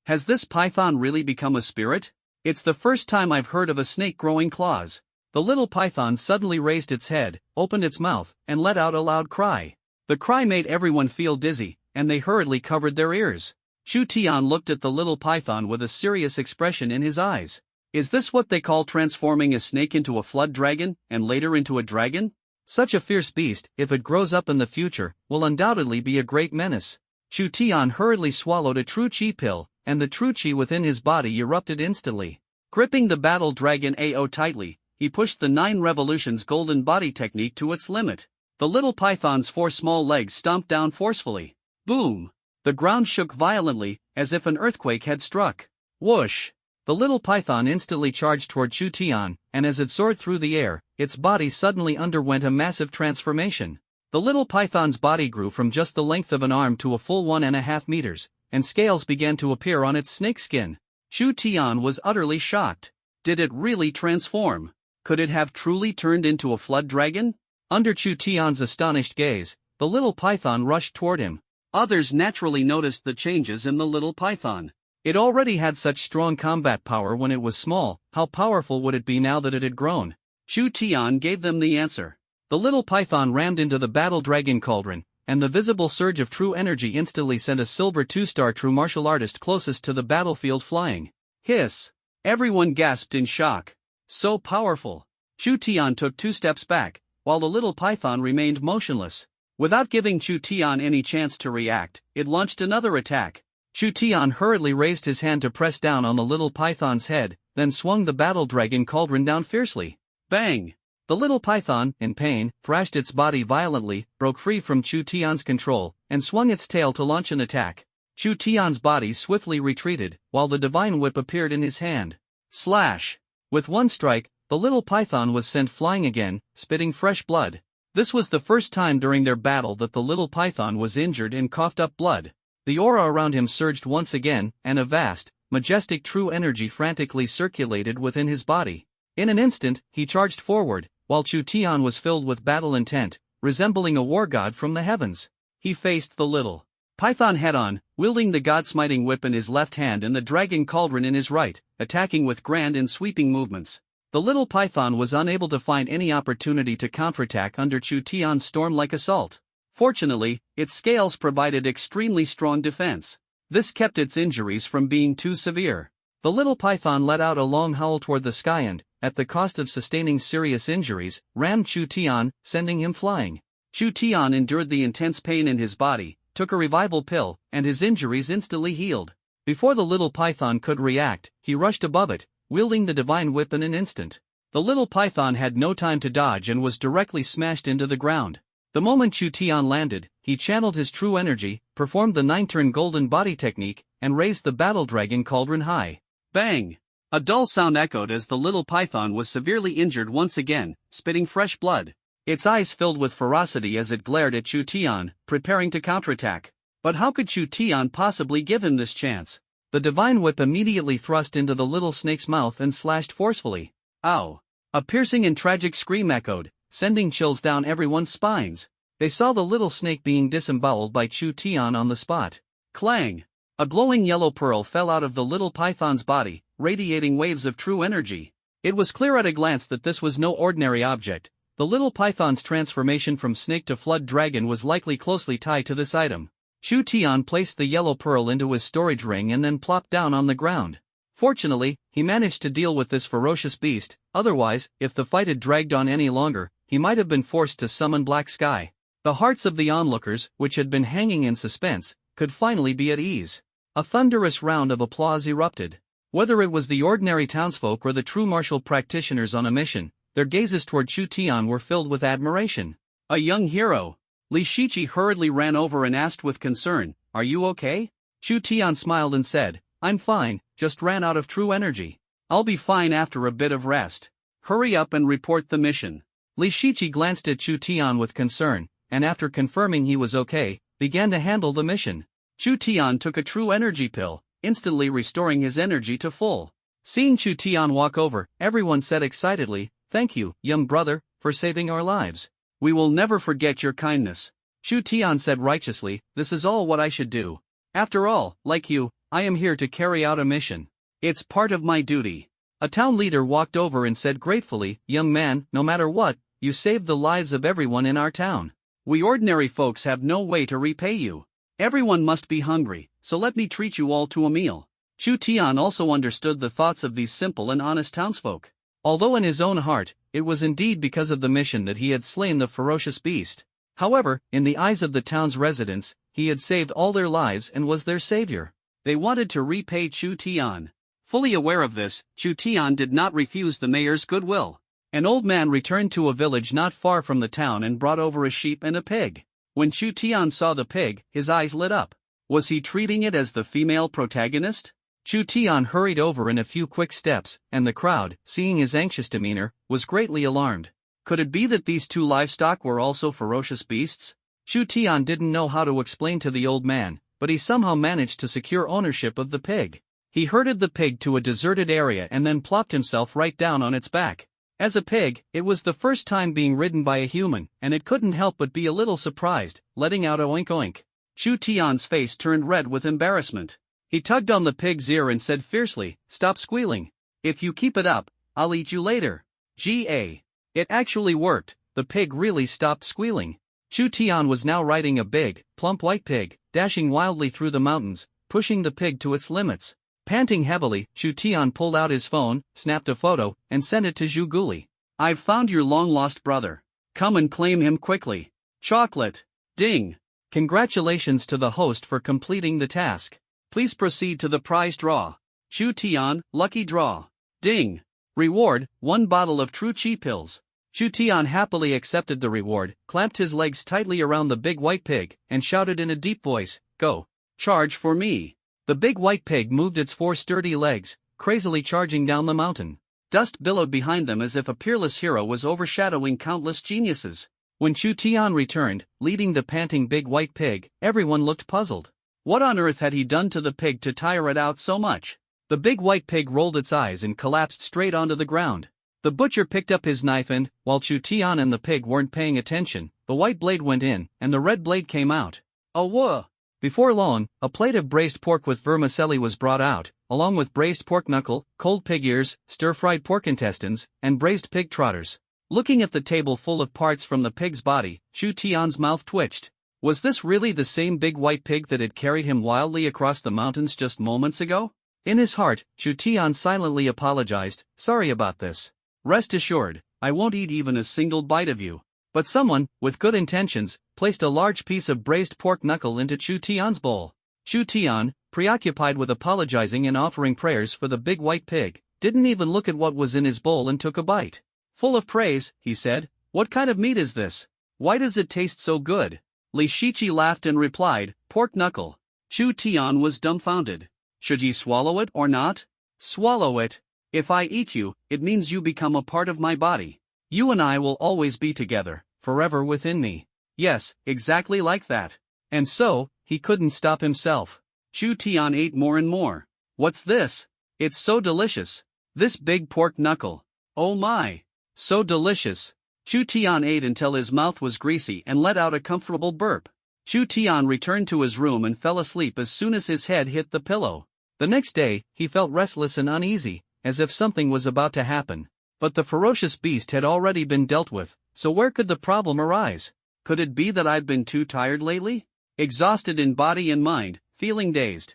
Has this python really become a spirit? It's the first time I've heard of a snake growing claws. The little python suddenly raised its head, opened its mouth, and let out a loud cry. The cry made everyone feel dizzy, and they hurriedly covered their ears. Chu Tian looked at the little python with a serious expression in his eyes. Is this what they call transforming a snake into a flood dragon, and later into a dragon? Such a fierce beast, if it grows up in the future, will undoubtedly be a great menace. Chu Tian hurriedly swallowed a true chi pill, and the true chi within his body erupted instantly. Gripping the battle dragon AO tightly, he pushed the 9 revolutions golden body technique to its limit. The little python's 4 small legs stomped down forcefully. Boom! The ground shook violently, as if an earthquake had struck. Whoosh! The little python instantly charged toward Chu Tian, and as it soared through the air, its body suddenly underwent a massive transformation. The little python's body grew from just the length of an arm to a full 1.5 meters, and scales began to appear on its snake skin. Chu Tian was utterly shocked. Did it really transform? Could it have truly turned into a flood dragon? Under Chu Tian's astonished gaze, the little python rushed toward him. Others naturally noticed the changes in the little python. It already had such strong combat power when it was small, how powerful would it be now that it had grown? Chu Tian gave them the answer. The little python rammed into the battle dragon cauldron, and the visible surge of true energy instantly sent a silver 2-star true martial artist closest to the battlefield flying. Hiss! Everyone gasped in shock. So powerful! Chu Tian took 2 steps back, while the little python remained motionless. Without giving Chu Tian any chance to react, it launched another attack. Chu Tian hurriedly raised his hand to press down on the little python's head, then swung the battle dragon cauldron down fiercely. Bang! The little python, in pain, thrashed its body violently, broke free from Chu Tian's control, and swung its tail to launch an attack. Chu Tian's body swiftly retreated, while the divine whip appeared in his hand. Slash! With one strike, the little python was sent flying again, spitting fresh blood. This was the first time during their battle that the little python was injured and coughed up blood. The aura around him surged once again, and a vast, majestic true energy frantically circulated within his body. In an instant, he charged forward, while Chu Tian was filled with battle intent, resembling a war god from the heavens. He faced the little python head-on, wielding the god-smiting whip in his left hand and the dragon cauldron in his right, attacking with grand and sweeping movements. The little python was unable to find any opportunity to counterattack under Chu Tian's storm-like assault. Fortunately, its scales provided extremely strong defense. This kept its injuries from being too severe. The little python let out a long howl toward the sky and, at the cost of sustaining serious injuries, rammed Chu Tian, sending him flying. Chu Tian endured the intense pain in his body, took a revival pill, and his injuries instantly healed. Before the little python could react, he rushed above it, wielding the divine whip in an instant. The little python had no time to dodge and was directly smashed into the ground. The moment Chu Tian landed, he channeled his true energy, performed the 9-turn golden body technique, and raised the battle dragon cauldron high. Bang! A dull sound echoed as the little python was severely injured once again, spitting fresh blood. Its eyes filled with ferocity as it glared at Chu Tian, preparing to counterattack. But how could Chu Tian possibly give him this chance? The divine whip immediately thrust into the little snake's mouth and slashed forcefully. Ow! A piercing and tragic scream echoed, sending chills down everyone's spines. They saw the little snake being disemboweled by Chu Tian on the spot. Clang! A glowing yellow pearl fell out of the little python's body, radiating waves of true energy. It was clear at a glance that this was no ordinary object. The little python's transformation from snake to flood dragon was likely closely tied to this item. Chu Tian placed the yellow pearl into his storage ring and then plopped down on the ground. Fortunately, he managed to deal with this ferocious beast, otherwise, if the fight had dragged on any longer, he might have been forced to summon Black Sky. The hearts of the onlookers, which had been hanging in suspense, could finally be at ease. A thunderous round of applause erupted. Whether it was the ordinary townsfolk or the true martial practitioners on a mission, their gazes toward Chu Tian were filled with admiration. A young hero. Li Shiqi hurriedly ran over and asked with concern, "Are you okay?" Chu Tian smiled and said, "I'm fine, just ran out of true energy. I'll be fine after a bit of rest. Hurry up and report the mission." Li Shiqi glanced at Chu Tian with concern, and after confirming he was okay, began to handle the mission. Chu Tian took a true energy pill, instantly restoring his energy to full. Seeing Chu Tian walk over, everyone said excitedly, "Thank you, young brother, for saving our lives. We will never forget your kindness." Chu Tian said righteously, "This is all what I should do. After all, like you, I am here to carry out a mission. It's part of my duty." A town leader walked over and said gratefully, "Young man, no matter what, you saved the lives of everyone in our town. We ordinary folks have no way to repay you. Everyone must be hungry, so let me treat you all to a meal." Chu Tian also understood the thoughts of these simple and honest townsfolk. Although in his own heart, it was indeed because of the mission that he had slain the ferocious beast. However, in the eyes of the town's residents, he had saved all their lives and was their savior. They wanted to repay Chu Tian. Fully aware of this, Chu Tian did not refuse the mayor's goodwill. An old man returned to a village not far from the town and brought over a sheep and a pig. When Chu Tian saw the pig, his eyes lit up. Was he treating it as the female protagonist? Chu Tian hurried over in a few quick steps, and the crowd, seeing his anxious demeanor, was greatly alarmed. Could it be that these two livestock were also ferocious beasts? Chu Tian didn't know how to explain to the old man, but he somehow managed to secure ownership of the pig. He herded the pig to a deserted area and then plopped himself right down on its back. As a pig, it was the first time being ridden by a human, and it couldn't help but be a little surprised, letting out a oink oink. Chu Tian's face turned red with embarrassment. He tugged on the pig's ear and said fiercely, "Stop squealing. If you keep it up, I'll eat you later." Ga. It actually worked, the pig really stopped squealing. Chu Tian was now riding a big, plump white pig, dashing wildly through the mountains, pushing the pig to its limits. Panting heavily, Chu Tian pulled out his phone, snapped a photo, and sent it to Zhu Guli. "I've found your long-lost brother. Come and claim him quickly. Chocolate. Ding. Congratulations to the host for completing the task. Please proceed to the prize draw. Chu Tian, lucky draw. Ding. Reward, 1 bottle of True Chi pills. Chu Tian happily accepted the reward, clamped his legs tightly around the big white pig, and shouted in a deep voice, "Go! Charge for me!" The big white pig moved its 4 sturdy legs, crazily charging down the mountain. Dust billowed behind them as if a peerless hero was overshadowing countless geniuses. When Chu Tian returned, leading the panting big white pig, everyone looked puzzled. What on earth had he done to the pig to tire it out so much? The big white pig rolled its eyes and collapsed straight onto the ground. The butcher picked up his knife and, while Chu Tian and the pig weren't paying attention, the white blade went in, and the red blade came out. Oh whoa! Before long, a plate of braised pork with vermicelli was brought out, along with braised pork knuckle, cold pig ears, stir-fried pork intestines, and braised pig trotters. Looking at the table full of parts from the pig's body, Chu Tian's mouth twitched. Was this really the same big white pig that had carried him wildly across the mountains just moments ago? In his heart, Chu Tian silently apologized, "Sorry about this. Rest assured, I won't eat even a single bite of you." But someone, with good intentions, placed a large piece of braised pork knuckle into Chu Tian's bowl. Chu Tian, preoccupied with apologizing and offering prayers for the big white pig, didn't even look at what was in his bowl and took a bite. Full of praise, he said, "What kind of meat is this? Why does it taste so good?" Li Shiqi laughed and replied, "Pork knuckle." Chu Tian was dumbfounded. Should he swallow it or not? Swallow it. If I eat you, it means you become a part of my body. You and I will always be together, forever within me. Yes, exactly like that. And so, he couldn't stop himself. Chu Tian ate more and more. What's this? It's so delicious. This big pork knuckle. Oh my. So delicious. Chu Tian ate until his mouth was greasy and let out a comfortable burp. Chu Tian returned to his room and fell asleep as soon as his head hit the pillow. The next day, he felt restless and uneasy, as if something was about to happen. But the ferocious beast had already been dealt with, so where could the problem arise? Could it be that I'd been too tired lately? Exhausted in body and mind, feeling dazed.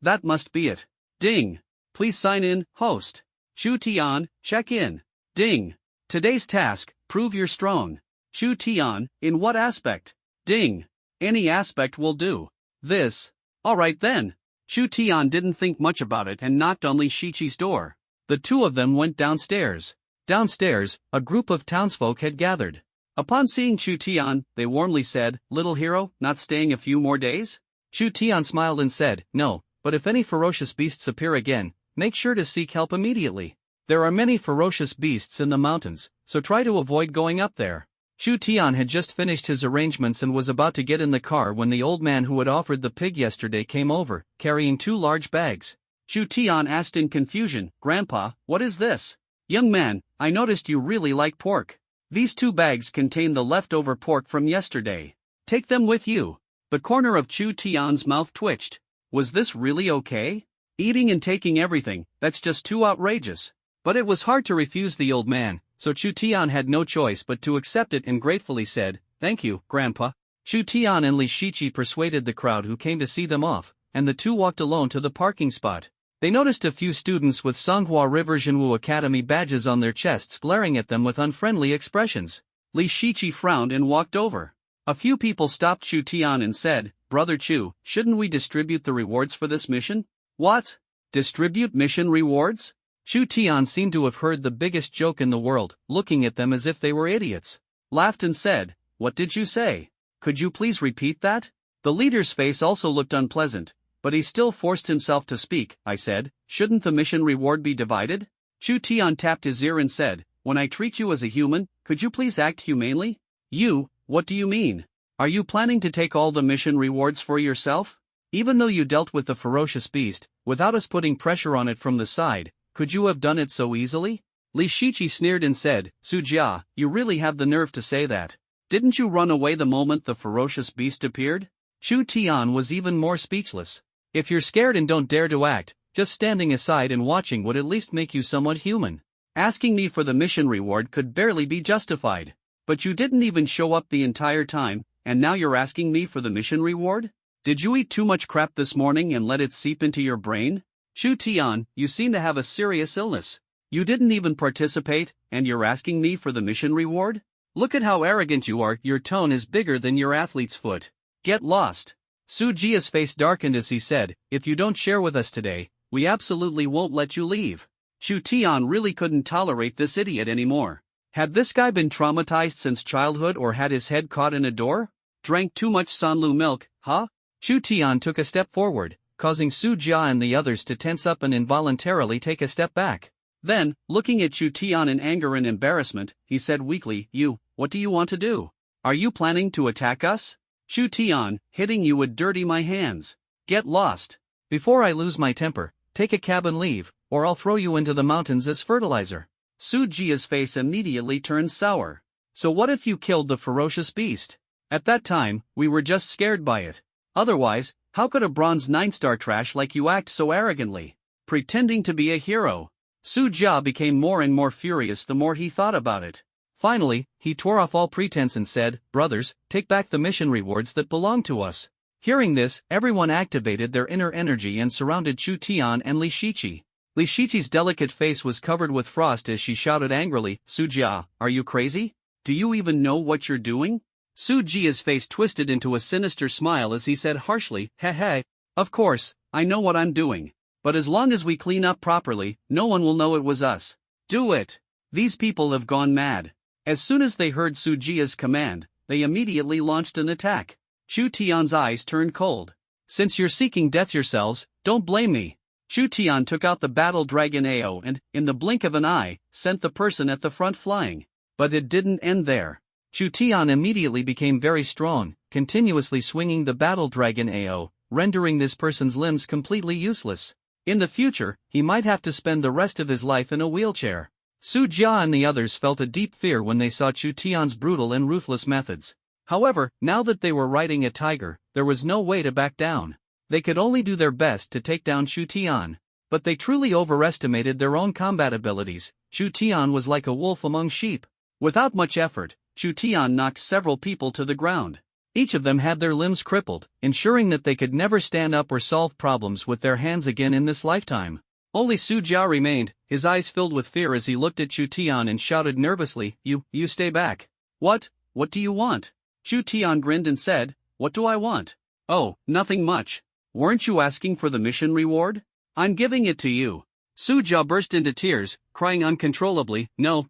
That must be it. Ding! Please sign in, host. Chu Tian, check in. Ding! Today's task, prove you're strong. Chu Tian, in what aspect? Ding! Any aspect will do. This. Alright then. Chu Tian didn't think much about it and knocked on Li Shiqi's door. The two of them went downstairs. Downstairs, a group of townsfolk had gathered. Upon seeing Chu Tian, they warmly said, "Little hero, not staying a few more days?" Chu Tian smiled and said, "No, but if any ferocious beasts appear again, make sure to seek help immediately. There are many ferocious beasts in the mountains, so try to avoid going up there." Chu Tian had just finished his arrangements and was about to get in the car when the old man who had offered the pig yesterday came over, carrying 2 large bags. Chu Tian asked in confusion, "Grandpa, what is this?" "Young man, I noticed you really like pork. These 2 bags contain the leftover pork from yesterday. Take them with you." The corner of Chu Tian's mouth twitched. Was this really okay? Eating and taking everything, that's just too outrageous. But it was hard to refuse the old man, so Chu Tian had no choice but to accept it and gratefully said, "Thank you, Grandpa." Chu Tian and Li Shiqi persuaded the crowd who came to see them off, and the two walked alone to the parking spot. They noticed a few students with Songhua River Jinwu Academy badges on their chests glaring at them with unfriendly expressions. Li Shiqi frowned and walked over. A few people stopped Chu Tian and said, "Brother Chu, shouldn't we distribute the rewards for this mission?" "What? Distribute mission rewards?" Chu Tian seemed to have heard the biggest joke in the world, looking at them as if they were idiots. Laughed and said, "What did you say? Could you please repeat that?" The leader's face also looked unpleasant, but he still forced himself to speak. "I said, shouldn't the mission reward be divided?" Chu Tian tapped his ear and said, "When I treat you as a human, could you please act humanely?" "You, what do you mean? Are you planning to take all the mission rewards for yourself? Even though you dealt with the ferocious beast, without us putting pressure on it from the side, could you have done it so easily?" Li Shiqi sneered and said, "Su Jia, you really have the nerve to say that. Didn't you run away the moment the ferocious beast appeared?" Chu Tian was even more speechless. If you're scared and don't dare to act, just standing aside and watching would at least make you somewhat human. Asking me for the mission reward could barely be justified. But you didn't even show up the entire time, and now you're asking me for the mission reward? Did you eat too much crap this morning and let it seep into your brain? Chu Tian, you seem to have a serious illness. You didn't even participate, and you're asking me for the mission reward? Look at how arrogant you are, your tone is bigger than your athlete's foot. Get lost. Su Jia's face darkened as he said, "If you don't share with us today, we absolutely won't let you leave." Chu Tian really couldn't tolerate this idiot anymore. Had this guy been traumatized since childhood or had his head caught in a door? Drank too much Sanlu milk, huh? Chu Tian took a step forward, causing Su Jia and the others to tense up and involuntarily take a step back. Then, looking at Chu Tian in anger and embarrassment, he said weakly, what do you want to do? Are you planning to attack us? Chu Tian, hitting you would dirty my hands. Get lost. Before I lose my temper, take a cab and leave, or I'll throw you into the mountains as fertilizer. Su Jia's face immediately turned sour. So what if you killed the ferocious beast? At that time, we were just scared by it. Otherwise, how could a bronze 9-star trash like you act so arrogantly? Pretending to be a hero. Su Jia became more and more furious the more he thought about it. Finally, he tore off all pretense and said, brothers, take back the mission rewards that belong to us. Hearing this, everyone activated their inner energy and surrounded Chu Tian and Li Shiqi. Li Shiqi's delicate face was covered with frost as she shouted angrily, Su Jia, are you crazy? Do you even know what you're doing? Su Jia's face twisted into a sinister smile as he said harshly, heh. Of course, I know what I'm doing. But as long as we clean up properly, no one will know it was us. Do it. These people have gone mad. As soon as they heard Su Jia's command, they immediately launched an attack. Chu Tian's eyes turned cold. Since you're seeking death yourselves, don't blame me. Chu Tian took out the battle dragon AO and, in the blink of an eye, sent the person at the front flying. But it didn't end there. Chu Tian immediately became very strong, continuously swinging the battle dragon AO, rendering this person's limbs completely useless. In the future, he might have to spend the rest of his life in a wheelchair. Su Jia and the others felt a deep fear when they saw Chu Tian's brutal and ruthless methods. However, now that they were riding a tiger, there was no way to back down. They could only do their best to take down Chu Tian. But they truly overestimated their own combat abilities. Chu Tian was like a wolf among sheep. Without much effort, Chu Tian knocked several people to the ground. Each of them had their limbs crippled, ensuring that they could never stand up or solve problems with their hands again in this lifetime. Only Su Jia remained, his eyes filled with fear as he looked at Chu Tian and shouted nervously, You stay back. What do you want? Chu Tian grinned and said, What do I want? Oh, nothing much. Weren't you asking for the mission reward? I'm giving it to you. Su Jia burst into tears, crying uncontrollably, No,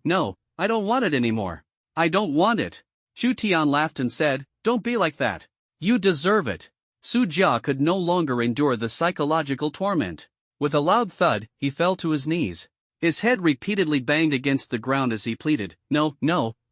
I don't want it anymore. I don't want it. Chu Tian laughed and said, Don't be like that. You deserve it. Su Jia could no longer endure the psychological torment. With a loud thud, he fell to his knees. His head repeatedly banged against the ground as he pleaded, No,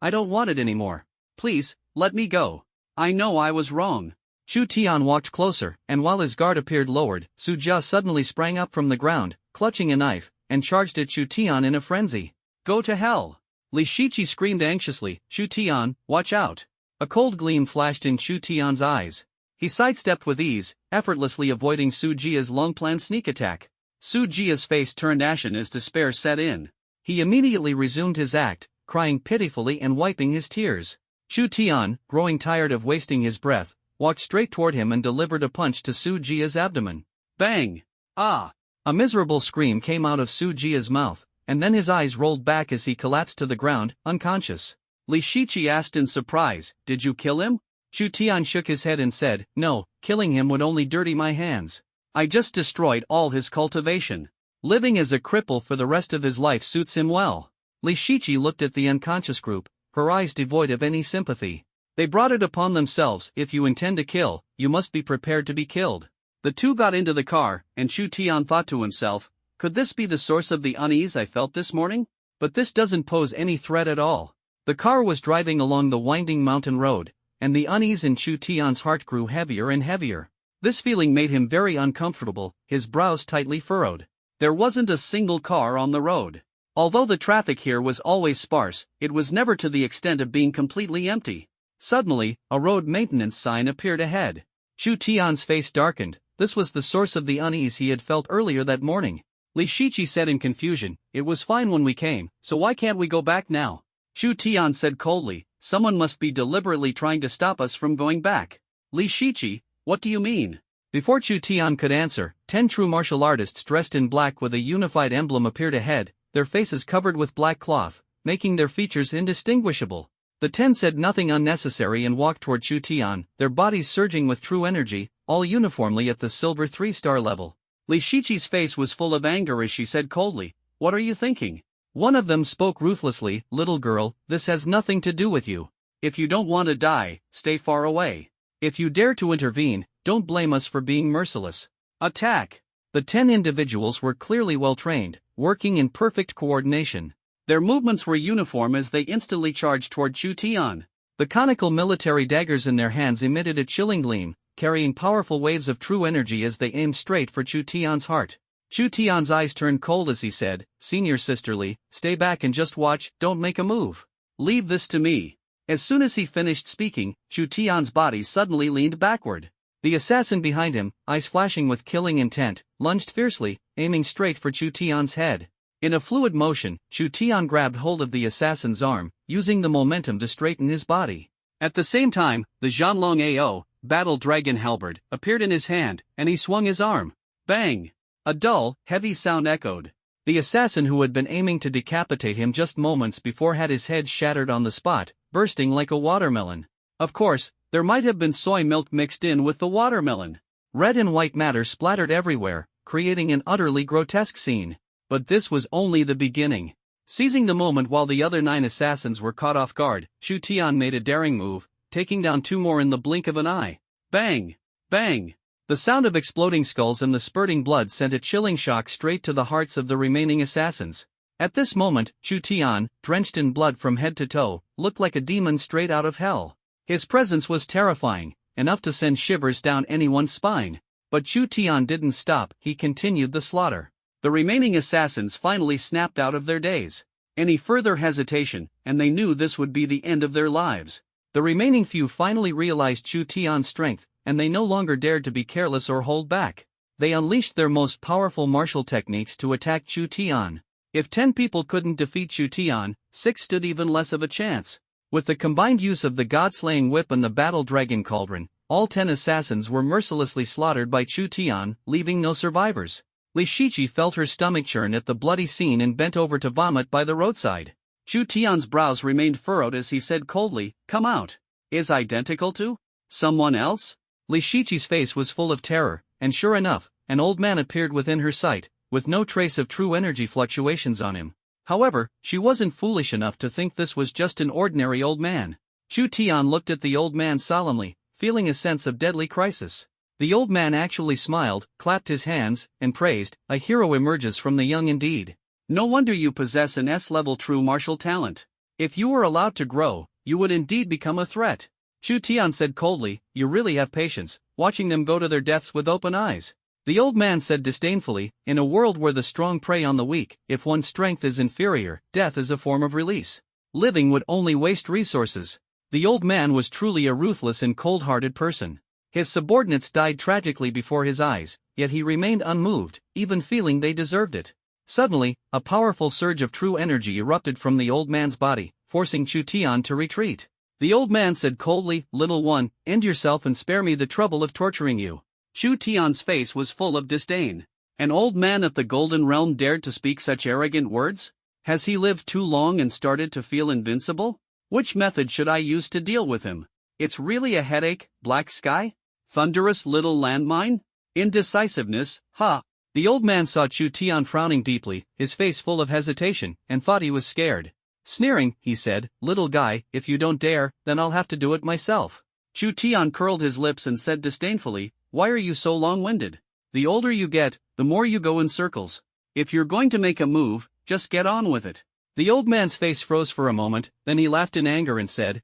I don't want it anymore. Please, let me go. I know I was wrong. Chu Tian walked closer, and while his guard appeared lowered, Su Jia suddenly sprang up from the ground, clutching a knife, and charged at Chu Tian in a frenzy. Go to hell! Li Shiqi screamed anxiously, Chu Tian, watch out! A cold gleam flashed in Chu Tian's eyes. He sidestepped with ease, effortlessly avoiding Su Jia's long-planned sneak attack. Su Jia's face turned ashen as despair set in. He immediately resumed his act, crying pitifully and wiping his tears. Chu Tian, growing tired of wasting his breath, walked straight toward him and delivered a punch to Su Jia's abdomen. Bang! Ah! A miserable scream came out of Su Jia's mouth, and then his eyes rolled back as he collapsed to the ground, unconscious. Li Shiqi asked in surprise, Did you kill him? Chu Tian shook his head and said, No, killing him would only dirty my hands. I just destroyed all his cultivation. Living as a cripple for the rest of his life suits him well. Li Shiqi looked at the unconscious group, her eyes devoid of any sympathy. They brought it upon themselves, if you intend to kill, you must be prepared to be killed. The two got into the car, and Chu Tian thought to himself, Could this be the source of the unease I felt this morning? But this doesn't pose any threat at all. The car was driving along the winding mountain road, and the unease in Chu Tian's heart grew heavier and heavier. This feeling made him very uncomfortable, his brows tightly furrowed. There wasn't a single car on the road. Although the traffic here was always sparse, it was never to the extent of being completely empty. Suddenly, a road maintenance sign appeared ahead. Chu Tian's face darkened. This was the source of the unease he had felt earlier that morning. Li Shiqi said in confusion, It was fine when we came, so why can't we go back now? Chu Tian said coldly, Someone must be deliberately trying to stop us from going back. Li Shiqi, what do you mean? Before Chu Tian could answer, 10 true martial artists dressed in black with a unified emblem appeared ahead, their faces covered with black cloth, making their features indistinguishable. The 10 said nothing unnecessary and walked toward Chu Tian, their bodies surging with true energy, all uniformly at the silver 3-star level. Li Shiqi's face was full of anger as she said coldly, What are you thinking? One of them spoke ruthlessly, "Little girl, this has nothing to do with you. If you don't want to die, stay far away. If you dare to intervene, don't blame us for being merciless. Attack!" The 10 individuals were clearly well trained, working in perfect coordination. Their movements were uniform as they instantly charged toward Chu Tian. The conical military daggers in their hands emitted a chilling gleam, carrying powerful waves of true energy as they aimed straight for Chu Tian's heart. Chu Tian's eyes turned cold as he said, "Senior sisterly, stay back and just watch, don't make a move. Leave this to me." As soon as he finished speaking, Chu Tian's body suddenly leaned backward. The assassin behind him, eyes flashing with killing intent, lunged fiercely, aiming straight for Chu Tian's head. In a fluid motion, Chu Tian grabbed hold of the assassin's arm, using the momentum to straighten his body. At the same time, the Zhanlong Ao, battle dragon halberd, appeared in his hand, and he swung his arm. Bang! A dull, heavy sound echoed. The assassin who had been aiming to decapitate him just moments before had his head shattered on the spot, bursting like a watermelon. Of course, there might have been soy milk mixed in with the watermelon. Red and white matter splattered everywhere, creating an utterly grotesque scene. But this was only the beginning. Seizing the moment while the other 9 assassins were caught off guard, Chu Tian made a daring move, taking down 2 more in the blink of an eye. Bang! Bang! The sound of exploding skulls and the spurting blood sent a chilling shock straight to the hearts of the remaining assassins. At this moment, Chu Tian, drenched in blood from head to toe, looked like a demon straight out of hell. His presence was terrifying, enough to send shivers down anyone's spine. But Chu Tian didn't stop, he continued the slaughter. The remaining assassins finally snapped out of their daze. Any further hesitation, and they knew this would be the end of their lives. The remaining few finally realized Chu Tian's strength, and they no longer dared to be careless or hold back. They unleashed their most powerful martial techniques to attack Chu Tian. If 10 people couldn't defeat Chu Tian, 6 stood even less of a chance. With the combined use of the god-slaying whip and the battle dragon cauldron, all 10 assassins were mercilessly slaughtered by Chu Tian, leaving no survivors. Li Shiqi felt her stomach churn at the bloody scene and bent over to vomit by the roadside. Chu Tian's brows remained furrowed as he said coldly, "Come out. Is identical to someone else?" Li Shiqi's face was full of terror, and sure enough, an old man appeared within her sight, with no trace of true energy fluctuations on him. However, she wasn't foolish enough to think this was just an ordinary old man. Chu Tian looked at the old man solemnly, feeling a sense of deadly crisis. The old man actually smiled, clapped his hands, and praised, "A hero emerges from the young indeed. No wonder you possess an S-level true martial talent. If you were allowed to grow, you would indeed become a threat." Chu Tian said coldly, "You really have patience, watching them go to their deaths with open eyes." The old man said disdainfully, "In a world where the strong prey on the weak, if one's strength is inferior, death is a form of release. Living would only waste resources." The old man was truly a ruthless and cold-hearted person. His subordinates died tragically before his eyes, yet he remained unmoved, even feeling they deserved it. Suddenly, a powerful surge of true energy erupted from the old man's body, forcing Chu Tian to retreat. The old man said coldly, "Little one, end yourself and spare me the trouble of torturing you." Chu Tian's face was full of disdain. An old man of the Golden Realm dared to speak such arrogant words? Has he lived too long and started to feel invincible? Which method should I use to deal with him? It's really a headache, black sky? Thunderous little landmine? Indecisiveness, ha! The old man saw Chu Tian frowning deeply, his face full of hesitation, and thought he was scared. Sneering, he said, "Little guy, if you don't dare, then I'll have to do it myself." Chu Tian curled his lips and said disdainfully, "Why are you so long-winded? The older you get, the more you go in circles. If you're going to make a move, just get on with it." The old man's face froze for a moment, then he laughed in anger and said,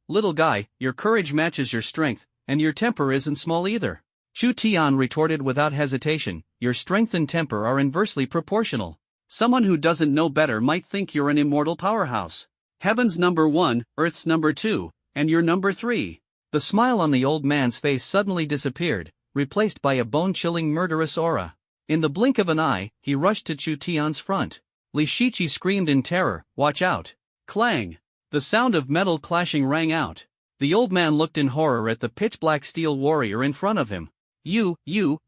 Little guy, your courage matches your strength, and your temper isn't small either." Chu Tian retorted without hesitation, "Your strength and temper are inversely proportional. Someone who doesn't know better might think you're an immortal powerhouse. Heaven's number 1, Earth's number 2, and you're number 3. The smile on the old man's face suddenly disappeared, replaced by a bone-chilling murderous aura. In the blink of an eye, he rushed to Chu Tian's front. Li Shiqi screamed in terror, "Watch out!" Clang! The sound of metal clashing rang out. The old man looked in horror at the pitch-black steel warrior in front of him. You,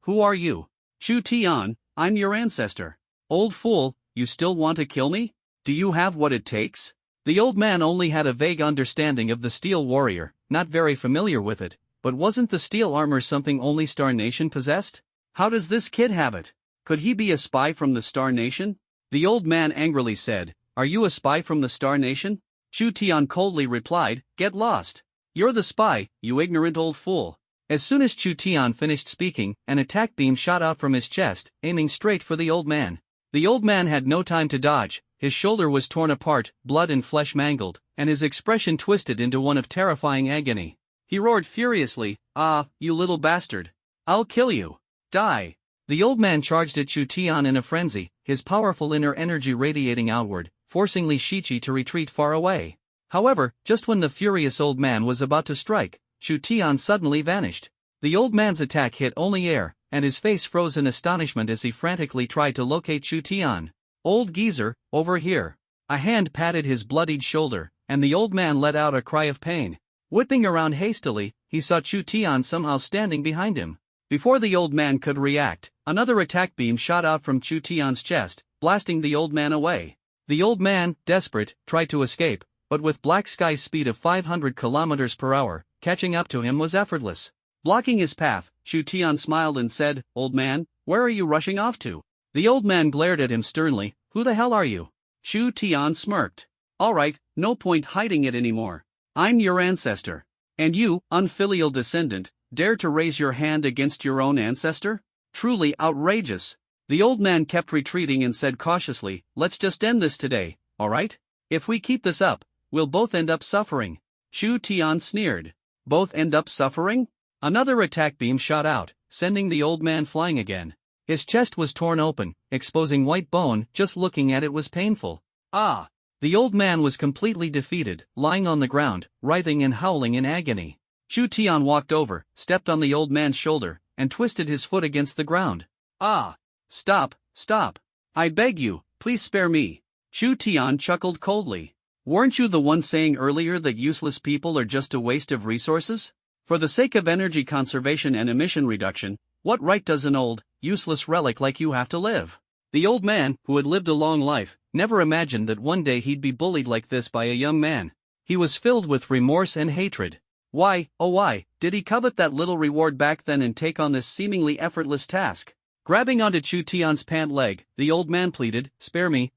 who are you?" "Chu Tian, I'm your ancestor." "Old fool, you still want to kill me? Do you have what it takes?" The old man only had a vague understanding of the steel warrior, not very familiar with it, but wasn't the steel armor something only Star Nation possessed? How does this kid have it? Could he be a spy from the Star Nation? The old man angrily said, are you a spy from the Star Nation? Chu Tian coldly replied, get lost. You're the spy, you ignorant old fool. As soon as Chu Tian finished speaking, an attack beam shot out from his chest, aiming straight for the old man. The old man had no time to dodge, his shoulder was torn apart, blood and flesh mangled, and his expression twisted into one of terrifying agony. He roared furiously, ah, you little bastard. I'll kill you. Die. The old man charged at Chu Tian in a frenzy, his powerful inner energy radiating outward, forcing Li Shiqi to retreat far away. However, just when the furious old man was about to strike, Chu Tian suddenly vanished. The old man's attack hit only air, and his face froze in astonishment as he frantically tried to locate Chu Tian. Old geezer, over here. A hand patted his bloodied shoulder, and the old man let out a cry of pain. Whipping around hastily, he saw Chu Tian somehow standing behind him. Before the old man could react, another attack beam shot out from Chu Tian's chest, blasting the old man away. The old man, desperate, tried to escape, but with Black Sky's speed of 500 kilometers per hour, catching up to him was effortless. Blocking his path, Chu Tian smiled and said, old man, where are you rushing off to? The old man glared at him sternly, who the hell are you? Chu Tian smirked. Alright, no point hiding it anymore. I'm your ancestor. And you, unfilial descendant, dare to raise your hand against your own ancestor? Truly outrageous. The old man kept retreating and said cautiously, let's just end this today, alright? If we keep this up, we'll both end up suffering. Chu Tian sneered. Both end up suffering? Another attack beam shot out, sending the old man flying again. His chest was torn open, exposing white bone. Just looking at it was painful. Ah! The old man was completely defeated, lying on the ground, writhing and howling in agony. Chu Tian walked over, stepped on the old man's shoulder, and twisted his foot against the ground. Ah! Stop, stop. I beg you, please spare me. Chu Tian chuckled coldly. Weren't you the one saying earlier that useless people are just a waste of resources? For the sake of energy conservation and emission reduction, what right does an old, useless relic like you have to live? The old man, who had lived a long life, never imagined that one day he'd be bullied like this by a young man. He was filled with remorse and hatred. Why, oh why, did he covet that little reward back then and take on this seemingly effortless task? Grabbing onto Chu Tian's pant leg, the old man pleaded, spare me,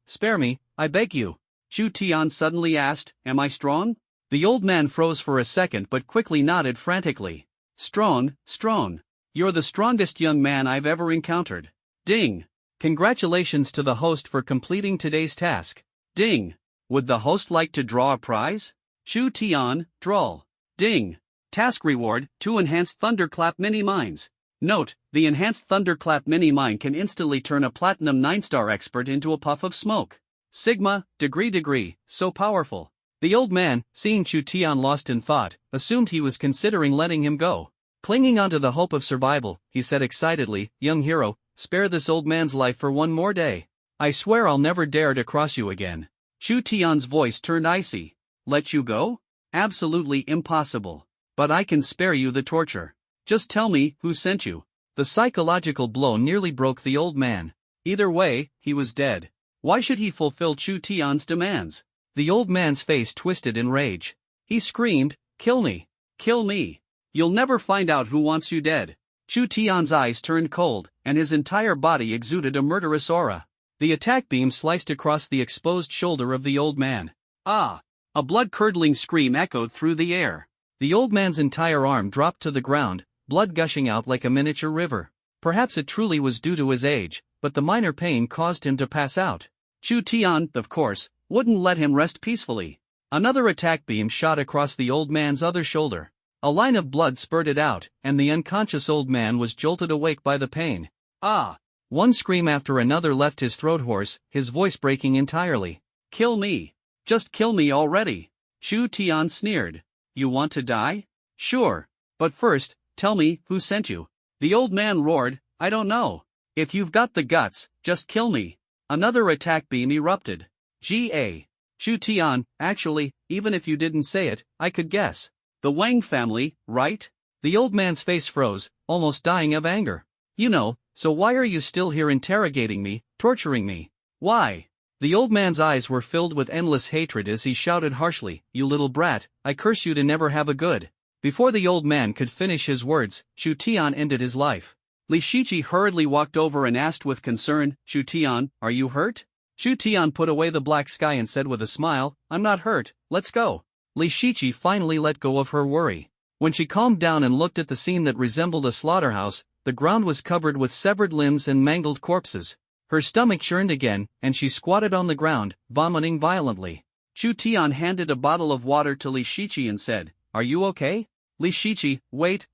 I beg you. Chu Tian suddenly asked, am I strong? The old man froze for a second but quickly nodded frantically. Strong, strong. You're the strongest young man I've ever encountered. Ding. Congratulations to the host for completing today's task. Ding. Would the host like to draw a prize? Chu Tian, draw. Ding. Task reward, 2 enhanced thunderclap mini mines. Note, the enhanced thunderclap mini mine can instantly turn a platinum 9-star expert into a puff of smoke. Sigma, degree, so powerful. The old man, seeing Chu Tian lost in thought, assumed he was considering letting him go. Clinging onto the hope of survival, he said excitedly, young hero, spare this old man's life for one more day. I swear I'll never dare to cross you again. Chu Tian's voice turned icy. Let you go? Absolutely impossible. But I can spare you the torture. Just tell me who sent you. The psychological blow nearly broke the old man. Either way, he was dead. Why should he fulfill Chu Tian's demands? The old man's face twisted in rage. He screamed, kill me. Kill me. You'll never find out who wants you dead. Chu Tian's eyes turned cold, and his entire body exuded a murderous aura. The attack beam sliced across the exposed shoulder of the old man. Ah! A blood-curdling scream echoed through the air. The old man's entire arm dropped to the ground, blood gushing out like a miniature river. Perhaps it truly was due to his age, but the minor pain caused him to pass out. Chu Tian, of course, wouldn't let him rest peacefully. Another attack beam shot across the old man's other shoulder. A line of blood spurted out, and the unconscious old man was jolted awake by the pain. Ah! One scream after another left his throat hoarse, his voice breaking entirely. Kill me. Just kill me already. Chu Tian sneered. You want to die? Sure. But first, tell me who sent you. The old man roared, I don't know. If you've got the guts, just kill me. Another attack beam erupted. Ga. Chu Tian, actually, even if you didn't say it, I could guess. The Wang family, right? The old man's face froze, almost dying of anger. You know, so why are you still here interrogating me, torturing me? Why? The old man's eyes were filled with endless hatred as he shouted harshly, you little brat, I curse you to never have a good. Before the old man could finish his words, Chu Tian ended his life. Li Shiqi hurriedly walked over and asked with concern, Chu Tian, are you hurt? Chu Tian put away the black sky and said with a smile, I'm not hurt, let's go. Li Shiqi finally let go of her worry. When she calmed down and looked at the scene that resembled a slaughterhouse, the ground was covered with severed limbs and mangled corpses. Her stomach churned again, and she squatted on the ground, vomiting violently. Chu Tian handed a bottle of water to Li Shiqi and said, Are you okay? Li Shiqi, wait.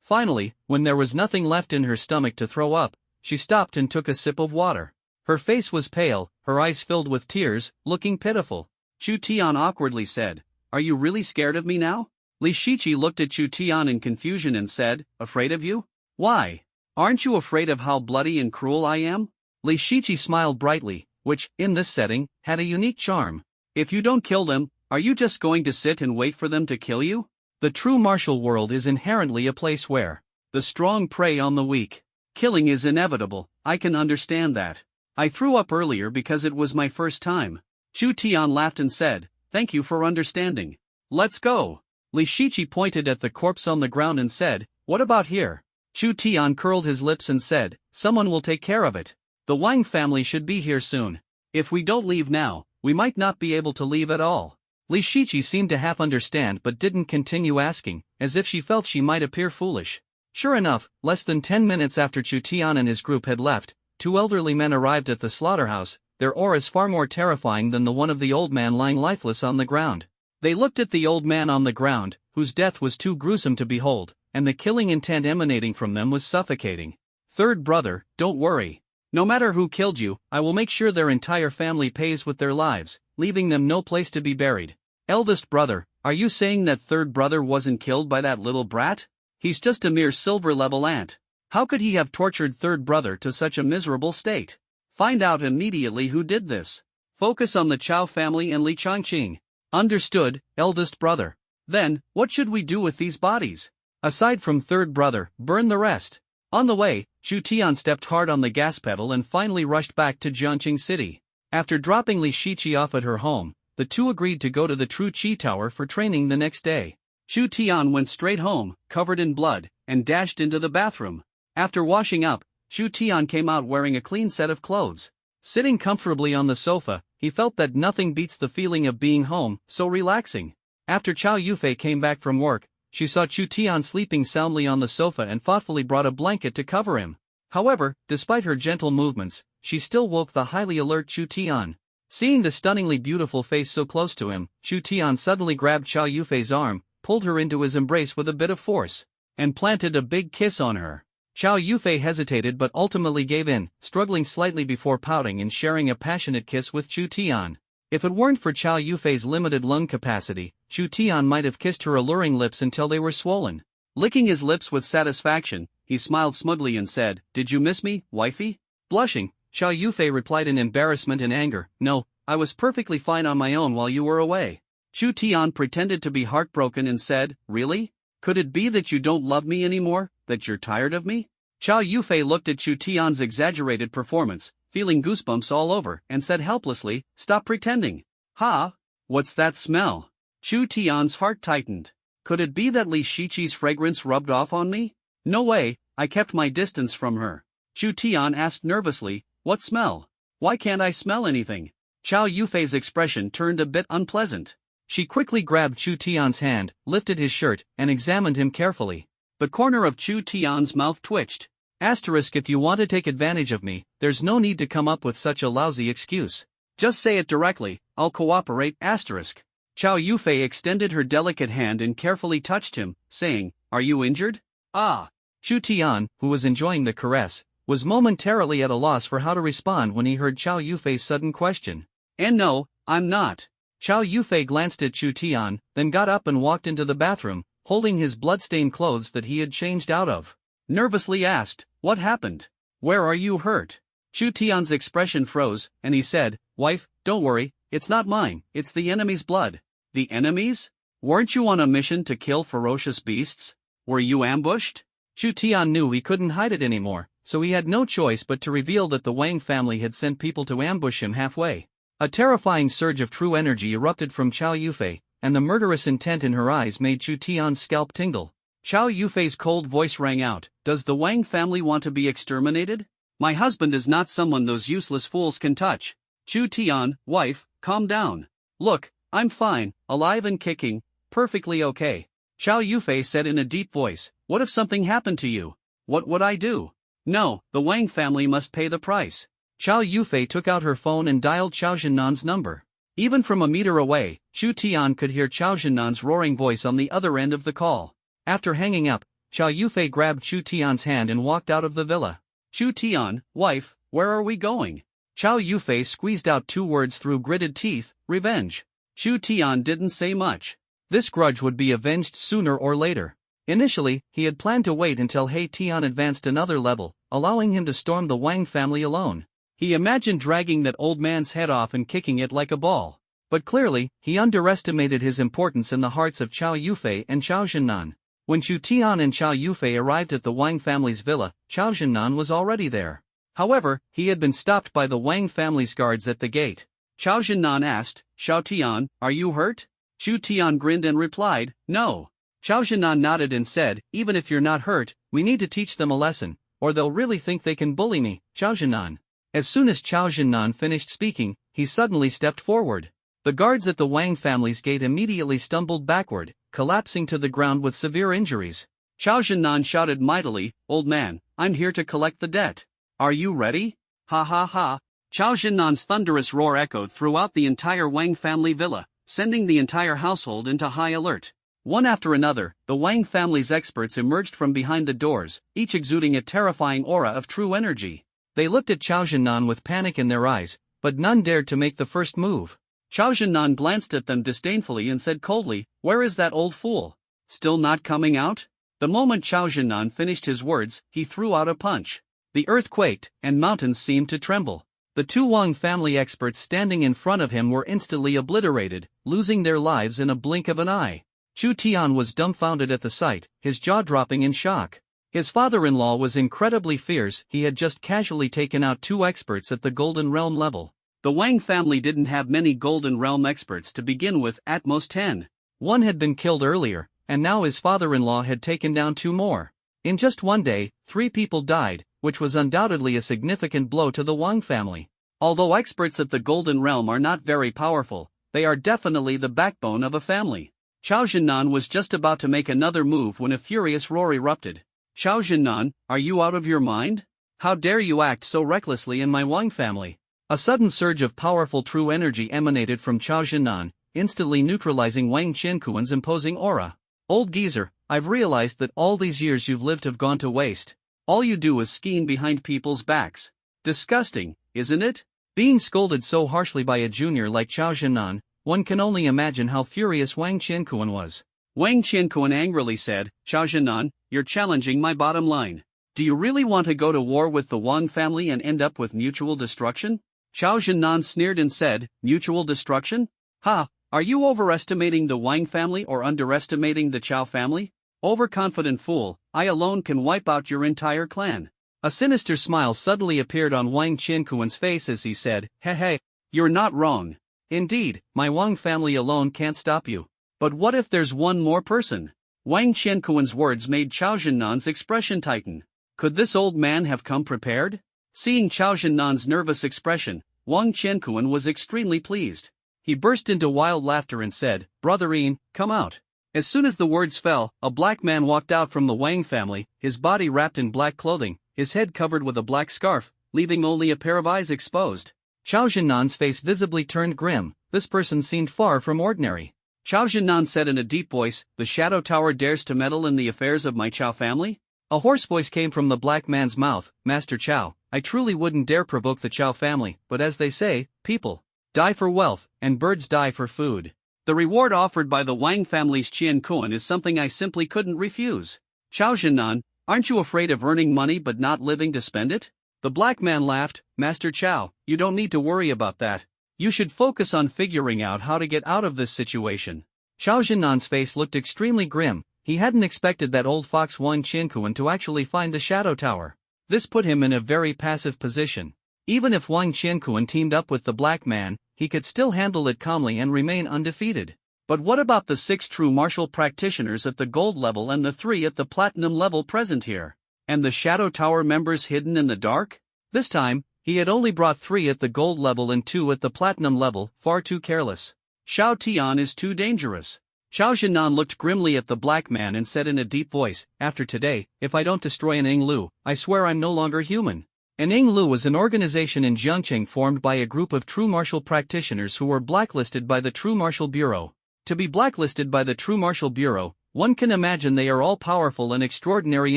Finally, when there was nothing left in her stomach to throw up, she stopped and took a sip of water. Her face was pale, her eyes filled with tears, looking pitiful. Chu Tian awkwardly said, Are you really scared of me now? Li Shiqi looked at Chu Tian in confusion and said, Afraid of you? Why? Aren't you afraid of how bloody and cruel I am? Li Shiqi smiled brightly, which, in this setting, had a unique charm. If you don't kill them, are you just going to sit and wait for them to kill you? The true martial world is inherently a place where the strong prey on the weak. Killing is inevitable, I can understand that. I threw up earlier because it was my first time. Chu Tian laughed and said, Thank you for understanding. Let's go. Li Shiqi pointed at the corpse on the ground and said, What about here? Chu Tian curled his lips and said, Someone will take care of it. The Wang family should be here soon. If we don't leave now, we might not be able to leave at all. Li Shiqi seemed to half understand but didn't continue asking, as if she felt she might appear foolish. Sure enough, less than 10 minutes after Chu Tian and his group had left, 2 elderly men arrived at the slaughterhouse, their auras far more terrifying than the one of the old man lying lifeless on the ground. They looked at the old man on the ground, whose death was too gruesome to behold, and the killing intent emanating from them was suffocating. Third brother, don't worry. No matter who killed you, I will make sure their entire family pays with their lives, leaving them no place to be buried. Eldest brother, are you saying that third brother wasn't killed by that little brat? He's just a mere silver-level ant. How could he have tortured third brother to such a miserable state? Find out immediately who did this. Focus on the Chao family and Li Changqing. Understood, eldest brother. Then, what should we do with these bodies? Aside from third brother, burn the rest. On the way, Chu Tian stepped hard on the gas pedal and finally rushed back to Jiangqing City. After dropping Li Shiqi off at her home, the two agreed to go to the True Qi Tower for training the next day. Chu Tian went straight home, covered in blood, and dashed into the bathroom. After washing up, Chu Tian came out wearing a clean set of clothes. Sitting comfortably on the sofa, he felt that nothing beats the feeling of being home, so relaxing. After Chow Yufei came back from work, she saw Chu Tian sleeping soundly on the sofa and thoughtfully brought a blanket to cover him. However, despite her gentle movements, she still woke the highly alert Chu Tian. Seeing the stunningly beautiful face so close to him, Chu Tian suddenly grabbed Chow Yufei's arm, pulled her into his embrace with a bit of force, and planted a big kiss on her. Chow Yufei hesitated but ultimately gave in, struggling slightly before pouting and sharing a passionate kiss with Chu Tian. If it weren't for Chow Yufei's limited lung capacity, Chu Tian might have kissed her alluring lips until they were swollen. Licking his lips with satisfaction, he smiled smugly and said, "Did you miss me, wifey?" Blushing, Chow Yufei replied in embarrassment and anger, "No, I was perfectly fine on my own while you were away." Chu Tian pretended to be heartbroken and said, "Really? Could it be that you don't love me anymore, that you're tired of me?" Chow Yufei looked at Chu Tian's exaggerated performance, feeling goosebumps all over, and said helplessly, "Stop pretending." "Ha? What's that smell?" Chu Tian's heart tightened. Could it be that Li Shiqi's fragrance rubbed off on me? No way, I kept my distance from her. Chu Tian asked nervously, "What smell? Why can't I smell anything?" Chow Yufei's expression turned a bit unpleasant. She quickly grabbed Chu Tian's hand, lifted his shirt, and examined him carefully. The corner of Chu Tian's mouth twitched. If you want to take advantage of me, there's no need to come up with such a lousy excuse. Just say it directly, I'll cooperate. Chow Yufei extended her delicate hand and carefully touched him, saying, "Are you injured?" "Ah." Chu Tian, who was enjoying the caress, was momentarily at a loss for how to respond when he heard Chow Yufei's sudden question. "And no, I'm not." Chow Yufei glanced at Chu Tian, then got up and walked into the bathroom, holding his blood-stained clothes that he had changed out of. Nervously asked, "What happened? Where are you hurt?" Chu Tian's expression froze, and he said, "Wife, don't worry, it's not mine, it's the enemy's blood." "The enemy's? Weren't you on a mission to kill ferocious beasts? Were you ambushed?" Chu Tian knew he couldn't hide it anymore, so he had no choice but to reveal that the Wang family had sent people to ambush him halfway. A terrifying surge of true energy erupted from Chow Yufei, and the murderous intent in her eyes made Chu Tian's scalp tingle. Chow Yufei's cold voice rang out, "Does the Wang family want to be exterminated?" My husband is not someone those useless fools can touch. Chu Tian, wife, calm down. Look, I'm fine, alive and kicking, perfectly okay. Chow Yufei said in a deep voice, what if something happened to you? What would I do? No, the Wang family must pay the price. Chow Yufei took out her phone and dialed Chao Jinnan's number. Even from a meter away, Chu Tian could hear Chao Jinnan's roaring voice on the other end of the call. After hanging up, Chow Yufei grabbed Chu Tian's hand and walked out of the villa. Chu Tian, wife, where are we going? Chow Yufei squeezed out 2 words through gritted teeth, revenge. Chu Tian didn't say much. This grudge would be avenged sooner or later. Initially, he had planned to wait until He Tian advanced another level, allowing him to storm the Wang family alone. He imagined dragging that old man's head off and kicking it like a ball. But clearly, he underestimated his importance in the hearts of Chow Yufei and Chao Jinnan. When Chu Tian and Chow Yufei arrived at the Wang family's villa, Chao Jinnan was already there. However, he had been stopped by the Wang family's guards at the gate. Chao Jinnan asked, Chao Tian, are you hurt? Chu Tian grinned and replied, no. Chao Jinnan nodded and said, even if you're not hurt, we need to teach them a lesson, or they'll really think they can bully me, Chao Jinnan. As soon as Chao Jinnan finished speaking, he suddenly stepped forward. The guards at the Wang family's gate immediately stumbled backward, collapsing to the ground with severe injuries. Chao Jinnan shouted mightily, old man, I'm here to collect the debt. Are you ready? Ha ha ha. Chao Jinnan's thunderous roar echoed throughout the entire Wang family villa, sending the entire household into high alert. One after another, the Wang family's experts emerged from behind the doors, each exuding a terrifying aura of true energy. They looked at Chao Jinnan with panic in their eyes, but none dared to make the first move. Chao Jinnan glanced at them disdainfully and said coldly, where is that old fool? Still not coming out? The moment Chao Jinnan finished his words, he threw out a punch. The earth quaked, and mountains seemed to tremble. The 2 Wang family experts standing in front of him were instantly obliterated, losing their lives in a blink of an eye. Chu Tian was dumbfounded at the sight, his jaw dropping in shock. His father-in-law was incredibly fierce, he had just casually taken out 2 experts at the Golden Realm level. The Wang family didn't have many Golden Realm experts to begin with, at most 10. One had been killed earlier, and now his father-in-law had taken down 2 more. In just one day, 3 people died, which was undoubtedly a significant blow to the Wang family. Although experts at the Golden Realm are not very powerful, they are definitely the backbone of a family. Chao Jinnan was just about to make another move when a furious roar erupted. Chao Jinnan, are you out of your mind? How dare you act so recklessly in my Wang family? A sudden surge of powerful true energy emanated from Chao Jinnan, instantly neutralizing Wang Qianquan's imposing aura. Old geezer, I've realized that all these years you've lived have gone to waste. All you do is scheme behind people's backs. Disgusting, isn't it? Being scolded so harshly by a junior like Chao Jinnan, one can only imagine how furious Wang Qianquan was. Wang Qianquan angrily said, Chao Jinnan, you're challenging my bottom line. Do you really want to go to war with the Wang family and end up with mutual destruction? Chao Jinnan sneered and said, mutual destruction? Ha, are you overestimating the Wang family or underestimating the Chao family? Overconfident fool, I alone can wipe out your entire clan. A sinister smile suddenly appeared on Wang Qianquan's face as he said, hey, you're not wrong. Indeed, my Wang family alone can't stop you. But what if there's one more person? Wang Qianquan's words made Chao Jinnan's expression tighten. Could this old man have come prepared? Seeing Chao Jinnan's nervous expression, Wang Qianquan was extremely pleased. He burst into wild laughter and said, Brotherine, come out. As soon as the words fell, a black man walked out from the Wang family, his body wrapped in black clothing, his head covered with a black scarf, leaving only a pair of eyes exposed. Chao Jinnan's face visibly turned grim. This person seemed far from ordinary. Chao Jinnan said in a deep voice, the Shadow Tower dares to meddle in the affairs of my Chao family? A hoarse voice came from the black man's mouth, Master Chao, I truly wouldn't dare provoke the Chao family, but as they say, people die for wealth, and birds die for food. The reward offered by the Wang family's Qianquan is something I simply couldn't refuse. Chao Jinnan, aren't you afraid of earning money but not living to spend it? The black man laughed, Master Chao, you don't need to worry about that. You should focus on figuring out how to get out of this situation. Chao Jinnan's face looked extremely grim. He hadn't expected that old fox Wang Qianquan to actually find the Shadow Tower. This put him in a very passive position. Even if Wang Qianquan teamed up with the black man, he could still handle it calmly and remain undefeated. But what about the 6 true martial practitioners at the gold level and the 3 at the platinum level present here? And the Shadow Tower members hidden in the dark? This time, he had only brought 3 at the gold level and 2 at the platinum level, far too careless. Xiao Tian is too dangerous. Xiao Zhenan looked grimly at the black man and said in a deep voice, "After today, if I don't destroy an Ing Lu, I swear I'm no longer human." An Ing Lu was an organization in Jiangqing formed by a group of true martial practitioners who were blacklisted by the True Martial Bureau. To be blacklisted by the True Martial Bureau, one can imagine they are all powerful and extraordinary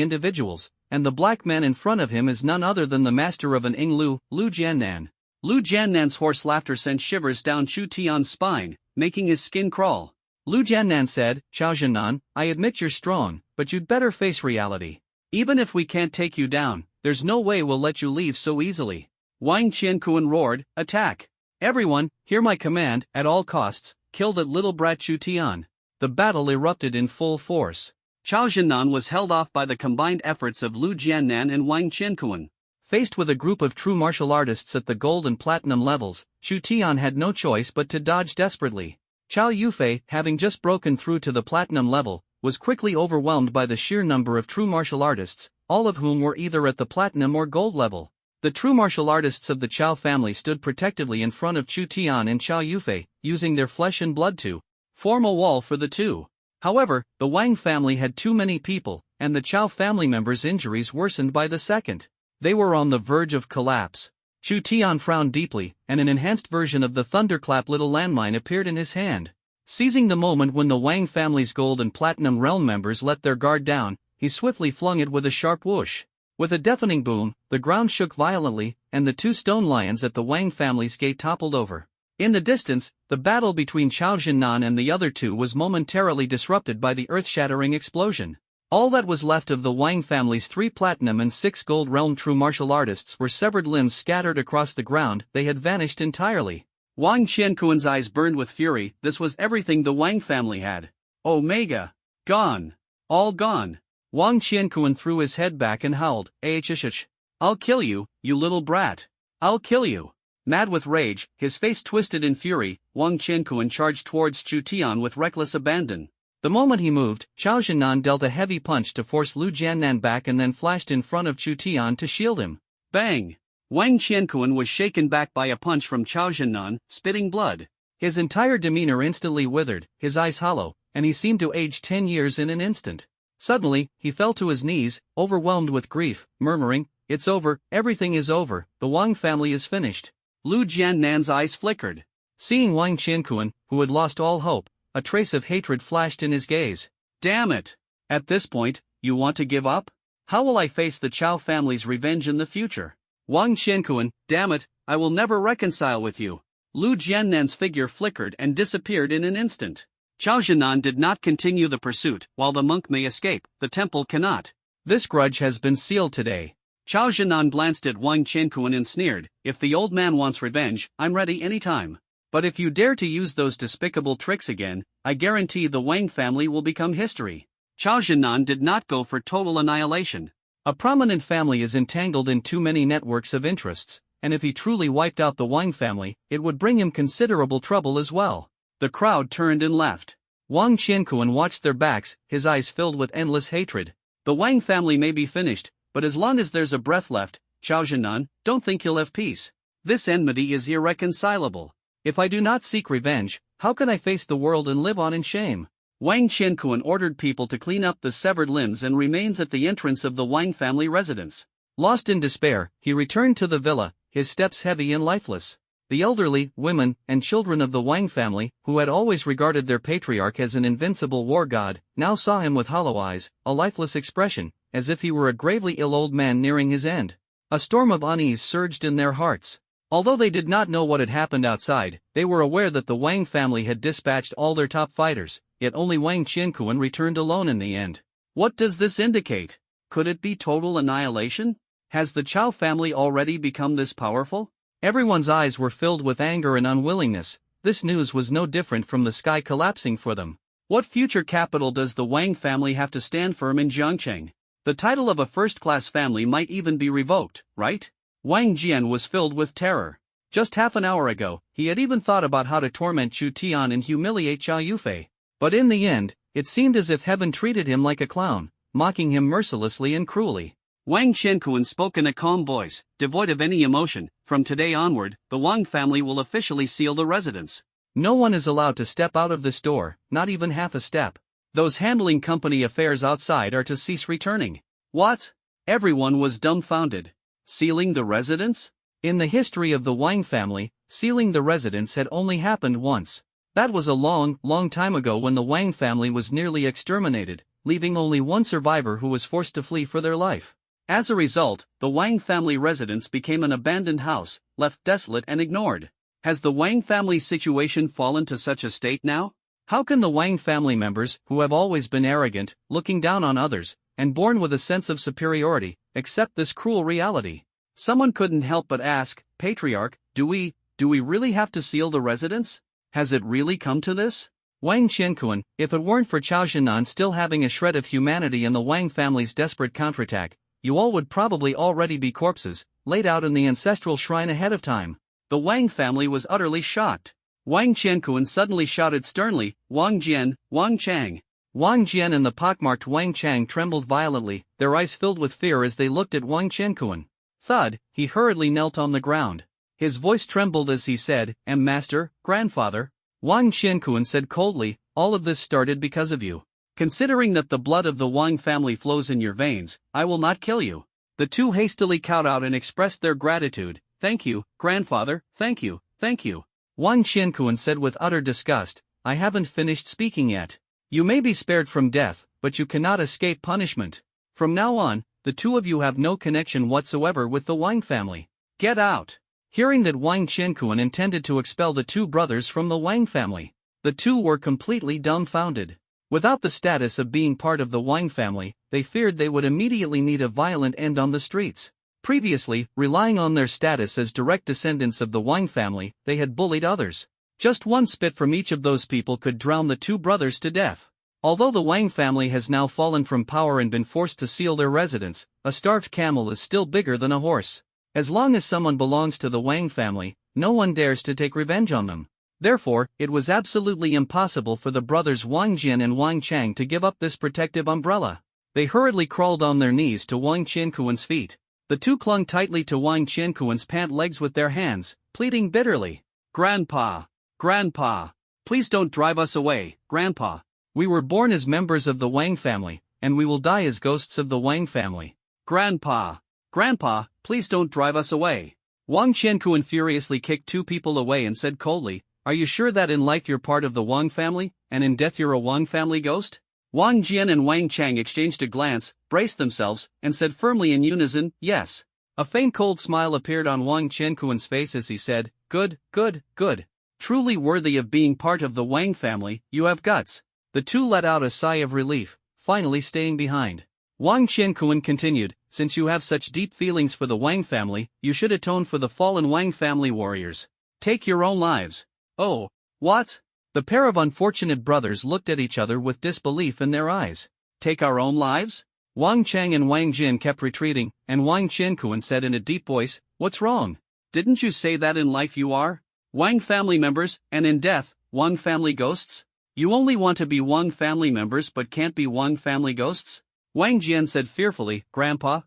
individuals, and the black man in front of him is none other than the master of an Ing Lu, Lu Jiannan. Lu Jiannan's hoarse laughter sent shivers down Chu Tian's spine, making his skin crawl. Lu Jiannan said, "Xiao Zhenan, I admit you're strong, but you'd better face reality. Even if we can't take you down, there's no way we'll let you leave so easily." Wang Qiankuan roared, "Attack! Everyone, hear my command, at all costs, kill that little brat Chu Tian." The battle erupted in full force. Xiao Zhenan was held off by the combined efforts of Lu Jiannan and Wang Qiankuan. Faced with a group of true martial artists at the gold and platinum levels, Chu Tian had no choice but to dodge desperately. Chao Yufei, having just broken through to the platinum level, was quickly overwhelmed by the sheer number of true martial artists, all of whom were either at the platinum or gold level. The true martial artists of the Chao family stood protectively in front of Chu Tian and Chao Yufei, using their flesh and blood to form a wall for the two. However, the Wang family had too many people, and the Chao family members' injuries worsened by the second. They were on the verge of collapse. Chu Tian frowned deeply, and an enhanced version of the thunderclap little landmine appeared in his hand. Seizing the moment when the Wang family's gold and platinum realm members let their guard down, he swiftly flung it with a sharp whoosh. With a deafening boom, the ground shook violently, and the 2 stone lions at the Wang family's gate toppled over. In the distance, the battle between Xiao Zhenan and the other 2 was momentarily disrupted by the earth-shattering explosion. All that was left of the Wang family's 3 platinum and 6 gold realm true martial artists were severed limbs scattered across the ground. They had vanished entirely. Wang Qiankuan's eyes burned with fury. This was everything the Wang family had. Omega. Gone. All gone. Wang Qiankuan threw his head back and howled, "Ahh! I'll kill you, you little brat. I'll kill you." Mad with rage, his face twisted in fury, Wang Qiankuan charged towards Chu Tian with reckless abandon. The moment he moved, Xiao Zhenan dealt a heavy punch to force Lu Jiannan back and then flashed in front of Chu Tian to shield him. Bang! Wang Qiankuan was shaken back by a punch from Xiao Zhenan, spitting blood. His entire demeanor instantly withered, his eyes hollow, and he seemed to age 10 years in an instant. Suddenly, he fell to his knees, overwhelmed with grief, murmuring, "It's over, everything is over, the Wang family is finished." Lu Jiannan's eyes flickered. Seeing Wang Qiankuan, who had lost all hope, a trace of hatred flashed in his gaze. "Damn it! At this point, you want to give up? How will I face the Chao family's revenge in the future? Wang Qiankuan, damn it, I will never reconcile with you." Lu Jiannan's figure flickered and disappeared in an instant. Xiao Zhenan did not continue the pursuit. While the monk may escape, the temple cannot. This grudge has been sealed today. Xiao Zhenan glanced at Wang Qiankuan and sneered, "If the old man wants revenge, I'm ready anytime. But if you dare to use those despicable tricks again, I guarantee the Wang family will become history." Xiao Zhenan did not go for total annihilation. A prominent family is entangled in too many networks of interests, and if he truly wiped out the Wang family, it would bring him considerable trouble as well. The crowd turned and left. Wang Qiankuan watched their backs, his eyes filled with endless hatred. The Wang family may be finished, but as long as there's a breath left, Xiao Zhenan, don't think he'll have peace. This enmity is irreconcilable. If I do not seek revenge, how can I face the world and live on in shame? Wang Qiankuan ordered people to clean up the severed limbs and remains at the entrance of the Wang family residence. Lost in despair, he returned to the villa, his steps heavy and lifeless. The elderly, women, and children of the Wang family, who had always regarded their patriarch as an invincible war god, now saw him with hollow eyes, a lifeless expression, as if he were a gravely ill old man nearing his end. A storm of unease surged in their hearts. Although they did not know what had happened outside, they were aware that the Wang family had dispatched all their top fighters, yet only Wang Qiankuan returned alone in the end. What does this indicate? Could it be total annihilation? Has the Chao family already become this powerful? Everyone's eyes were filled with anger and unwillingness. This news was no different from the sky collapsing for them. What future capital does the Wang family have to stand firm in Jiangqing? The title of a first-class family might even be revoked, right? Wang Jian was filled with terror. Just half an hour ago, he had even thought about how to torment Chu Tian and humiliate Chao Yufei. But in the end, it seemed as if heaven treated him like a clown, mocking him mercilessly and cruelly. Wang Qianquan spoke in a calm voice, devoid of any emotion. From today onward, the Wang family will officially seal the residence. No one is allowed to step out of this door, not even half a step. Those handling company affairs outside are to cease returning. What? Everyone was dumbfounded. Sealing the residence? In the history of the Wang family, sealing the residence had only happened once. That was a long, long time ago when the Wang family was nearly exterminated, leaving only one survivor who was forced to flee for their life. As a result, the Wang family residence became an abandoned house, left desolate and ignored. Has the Wang family situation fallen to such a state now? How can the Wang family members, who have always been arrogant, looking down on others, and born with a sense of superiority, accept this cruel reality? Someone couldn't help but ask, Patriarch, do we really have to seal the residence? Has it really come to this? Wang Qianquan, if it weren't for Chao Zhinan still having a shred of humanity in the Wang family's desperate counterattack, you all would probably already be corpses, laid out in the ancestral shrine ahead of time. The Wang family was utterly shocked. Wang Qianquan suddenly shouted sternly, Wang Jian, Wang Chang. Wang Jian and the pockmarked Wang Chang trembled violently, their eyes filled with fear as they looked at Wang Qianquan. Thud, he hurriedly knelt on the ground. His voice trembled as he said, Master, grandfather. Wang Qianquan said coldly, all of this started because of you. Considering that the blood of the Wang family flows in your veins, I will not kill you. The two hastily kowed out and expressed their gratitude. Thank you, grandfather, thank you, thank you. Wang Qianquan said with utter disgust, I haven't finished speaking yet. You may be spared from death, but you cannot escape punishment. From now on, the two of you have no connection whatsoever with the Wang family. Get out. Hearing that Wang Qianquan intended to expel the two brothers from the Wang family, the two were completely dumbfounded. Without the status of being part of the Wang family, they feared they would immediately meet a violent end on the streets. Previously, relying on their status as direct descendants of the Wang family, they had bullied others. Just one spit from each of those people could drown the two brothers to death. Although the Wang family has now fallen from power and been forced to seal their residence, a starved camel is still bigger than a horse. As long as someone belongs to the Wang family, no one dares to take revenge on them. Therefore, it was absolutely impossible for the brothers Wang Jian and Wang Chang to give up this protective umbrella. They hurriedly crawled on their knees to Wang Qianquan's feet. The two clung tightly to Wang Qianquan's pant legs with their hands, pleading bitterly. Grandpa! Grandpa! Please don't drive us away, Grandpa. We were born as members of the Wang family, and we will die as ghosts of the Wang family. Grandpa! Grandpa, please don't drive us away. Wang Qianquan furiously kicked two people away and said coldly, Are you sure that in life you're part of the Wang family, and in death you're a Wang family ghost? Wang Jian and Wang Chang exchanged a glance, braced themselves, and said firmly in unison, yes. A faint cold smile appeared on Wang Qianquan's face as he said, Good, good, good. Truly worthy of being part of the Wang family, you have guts. The two let out a sigh of relief, finally staying behind. Wang Qianquan continued, Since you have such deep feelings for the Wang family, you should atone for the fallen Wang family warriors. Take your own lives. Oh, what? The pair of unfortunate brothers looked at each other with disbelief in their eyes. Take our own lives? Wang Chang and Wang Jin kept retreating, and Wang Qianquan said in a deep voice, What's wrong? Didn't you say that in life you are Wang family members, and in death, Wang family ghosts? You only want to be Wang family members but can't be Wang family ghosts? Wang Jian said fearfully, Grandpa,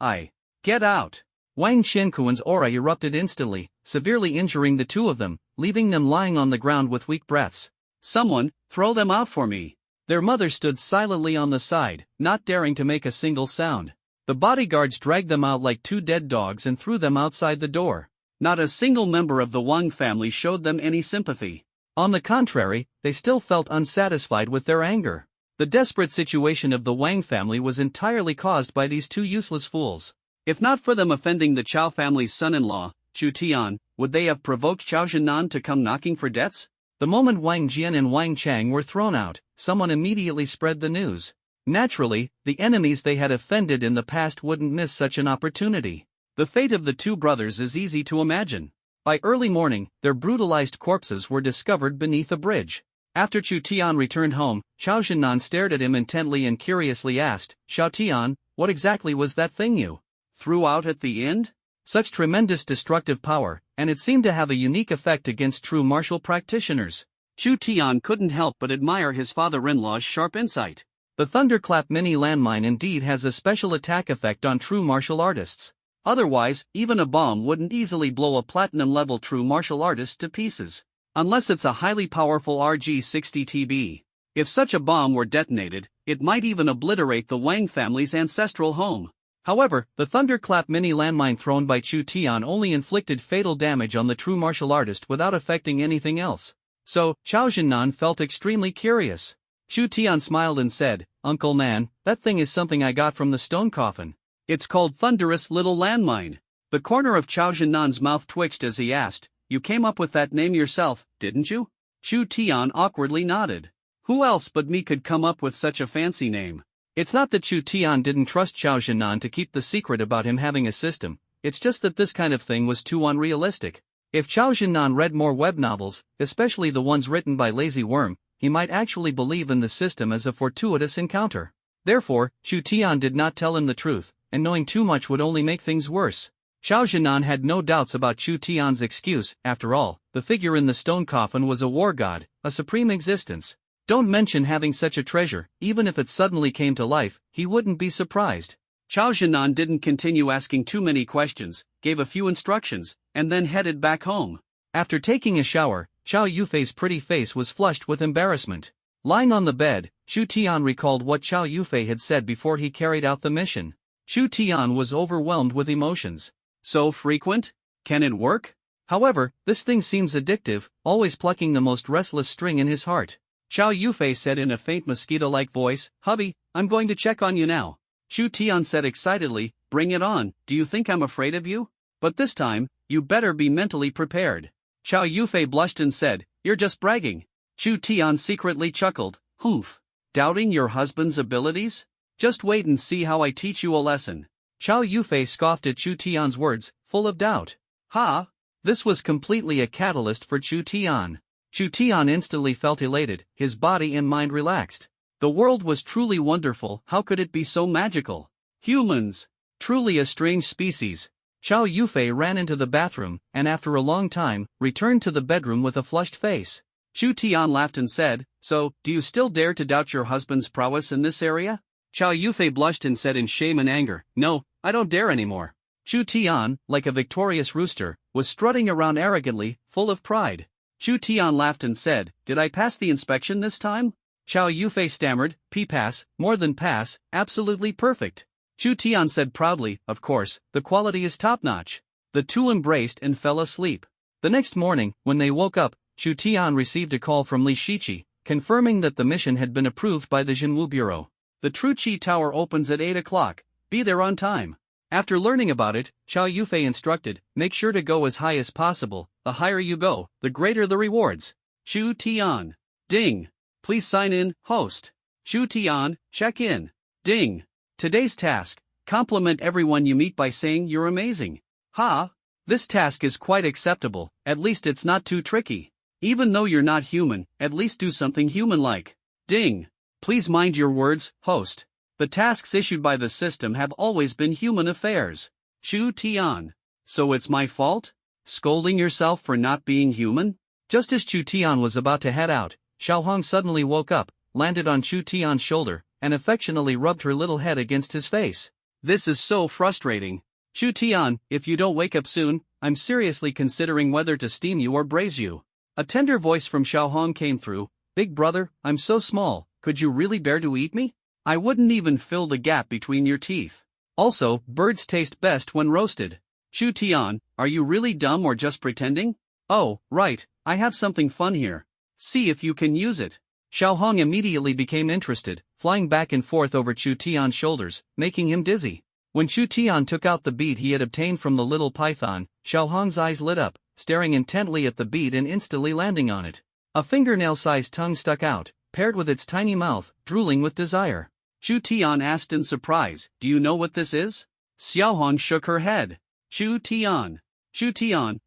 I. Get out. Wang Qianquan's aura erupted instantly, severely injuring the two of them, leaving them lying on the ground with weak breaths. Someone, throw them out for me. Their mother stood silently on the side, not daring to make a single sound. The bodyguards dragged them out like two dead dogs and threw them outside the door. Not a single member of the Wang family showed them any sympathy. On the contrary, they still felt unsatisfied with their anger. The desperate situation of the Wang family was entirely caused by these two useless fools. If not for them offending the Chao family's son-in-law, Chu Tian, would they have provoked Chao Zhinan to come knocking for debts? The moment Wang Jian and Wang Chang were thrown out, someone immediately spread the news. Naturally, the enemies they had offended in the past wouldn't miss such an opportunity. The fate of the two brothers is easy to imagine. By early morning, their brutalized corpses were discovered beneath a bridge. After Chu Tian returned home, Chao Zhinan stared at him intently and curiously asked, Chao Tian, what exactly was that thing you threw out at the end? Such tremendous destructive power, and it seemed to have a unique effect against true martial practitioners. Chu Tian couldn't help but admire his father-in-law's sharp insight. The Thunderclap mini landmine indeed has a special attack effect on true martial artists. Otherwise, even a bomb wouldn't easily blow a platinum-level true martial artist to pieces. Unless it's a highly powerful RG-60TB. If such a bomb were detonated, it might even obliterate the Wang family's ancestral home. However, the Thunderclap mini landmine thrown by Chu Tian only inflicted fatal damage on the true martial artist without affecting anything else. So, Chao Jinnan felt extremely curious. Chu Tian smiled and said, "Uncle Nan, that thing is something I got from the stone coffin. It's called Thunderous Little Landmine." The corner of Chao Jinnan's mouth twitched as he asked, "You came up with that name yourself, didn't you?" Chu Tian awkwardly nodded. Who else but me could come up with such a fancy name? It's not that Chu Tian didn't trust Chao Jinnan to keep the secret about him having a system, it's just that this kind of thing was too unrealistic. If Chao Jinnan read more web novels, especially the ones written by Lazy Worm, he might actually believe in the system as a fortuitous encounter. Therefore, Chu Tian did not tell him the truth, and knowing too much would only make things worse. Chao Jinnan had no doubts about Chu Tian's excuse. After all, the figure in the stone coffin was a war god, a supreme existence. Don't mention having such a treasure, even if it suddenly came to life, he wouldn't be surprised. Chao Jinnan didn't continue asking too many questions, gave a few instructions, and then headed back home. After taking a shower, Chao Yufei's pretty face was flushed with embarrassment. Lying on the bed, Chu Tian recalled what Chao Yufei had said before he carried out the mission. Chu Tian was overwhelmed with emotions. So frequent? Can it work? However, this thing seems addictive, always plucking the most restless string in his heart. Chao Yufei said in a faint mosquito-like voice, "Hubby, I'm going to check on you now." Chu Tian said excitedly, "Bring it on, do you think I'm afraid of you? But this time, you better be mentally prepared." Chao Yufei blushed and said, "You're just bragging." Chu Tian secretly chuckled, "Humph. Doubting your husband's abilities? Just wait and see how I teach you a lesson." Chao Yufei scoffed at Chu Tian's words, full of doubt. Ha! This was completely a catalyst for Chu Tian. Chu Tian instantly felt elated, his body and mind relaxed. The world was truly wonderful. How could it be so magical? Humans! Truly a strange species. Chao Yufei ran into the bathroom, and after a long time, returned to the bedroom with a flushed face. Chu Tian laughed and said, "So, do you still dare to doubt your husband's prowess in this area?" Chao Yufei blushed and said in shame and anger, "No, I don't dare anymore." Chu Tian, like a victorious rooster, was strutting around arrogantly, full of pride. Chu Tian laughed and said, "Did I pass the inspection this time?" Chao Yufei stammered, "Pass, more than pass, absolutely perfect." Chu Tian said proudly, "Of course, the quality is top-notch." The two embraced and fell asleep. The next morning, when they woke up, Chu Tian received a call from Li Shiqi, confirming that the mission had been approved by the Jinwu Bureau. The True Qi Tower opens at 8 o'clock, be there on time. After learning about it, Chao Yufei instructed, make sure to go as high as possible, the higher you go, the greater the rewards. Chu Tian. Ding. Please sign in, host. Chu Tian, check in. Ding. Today's task, compliment everyone you meet by saying you're amazing. Ha! This task is quite acceptable, at least it's not too tricky. Even though you're not human, at least do something human-like. Ding. Please mind your words, host. The tasks issued by the system have always been human affairs. Chu Tian. So it's my fault? Scolding yourself for not being human? Just as Chu Tian was about to head out, Xiaohong suddenly woke up, landed on Chu Tian's shoulder, and affectionately rubbed her little head against his face. This is so frustrating. Chu Tian, if you don't wake up soon, I'm seriously considering whether to steam you or braise you. A tender voice from Xiaohong came through. Big brother, I'm so small, could you really bear to eat me? I wouldn't even fill the gap between your teeth. Also, birds taste best when roasted. Chu Tian, are you really dumb or just pretending? Oh, right, I have something fun here. See if you can use it. Xiaohong immediately became interested, flying back and forth over Chu Tian's shoulders, making him dizzy. When Chu Tian took out the bead he had obtained from the little python, Xiaohong's eyes lit up, staring intently at the bead and instantly landing on it. A fingernail-sized tongue stuck out, paired with its tiny mouth, drooling with desire. Chu Tian asked in surprise, "Do you know what this is?" Xiaohong shook her head. Chu Tian,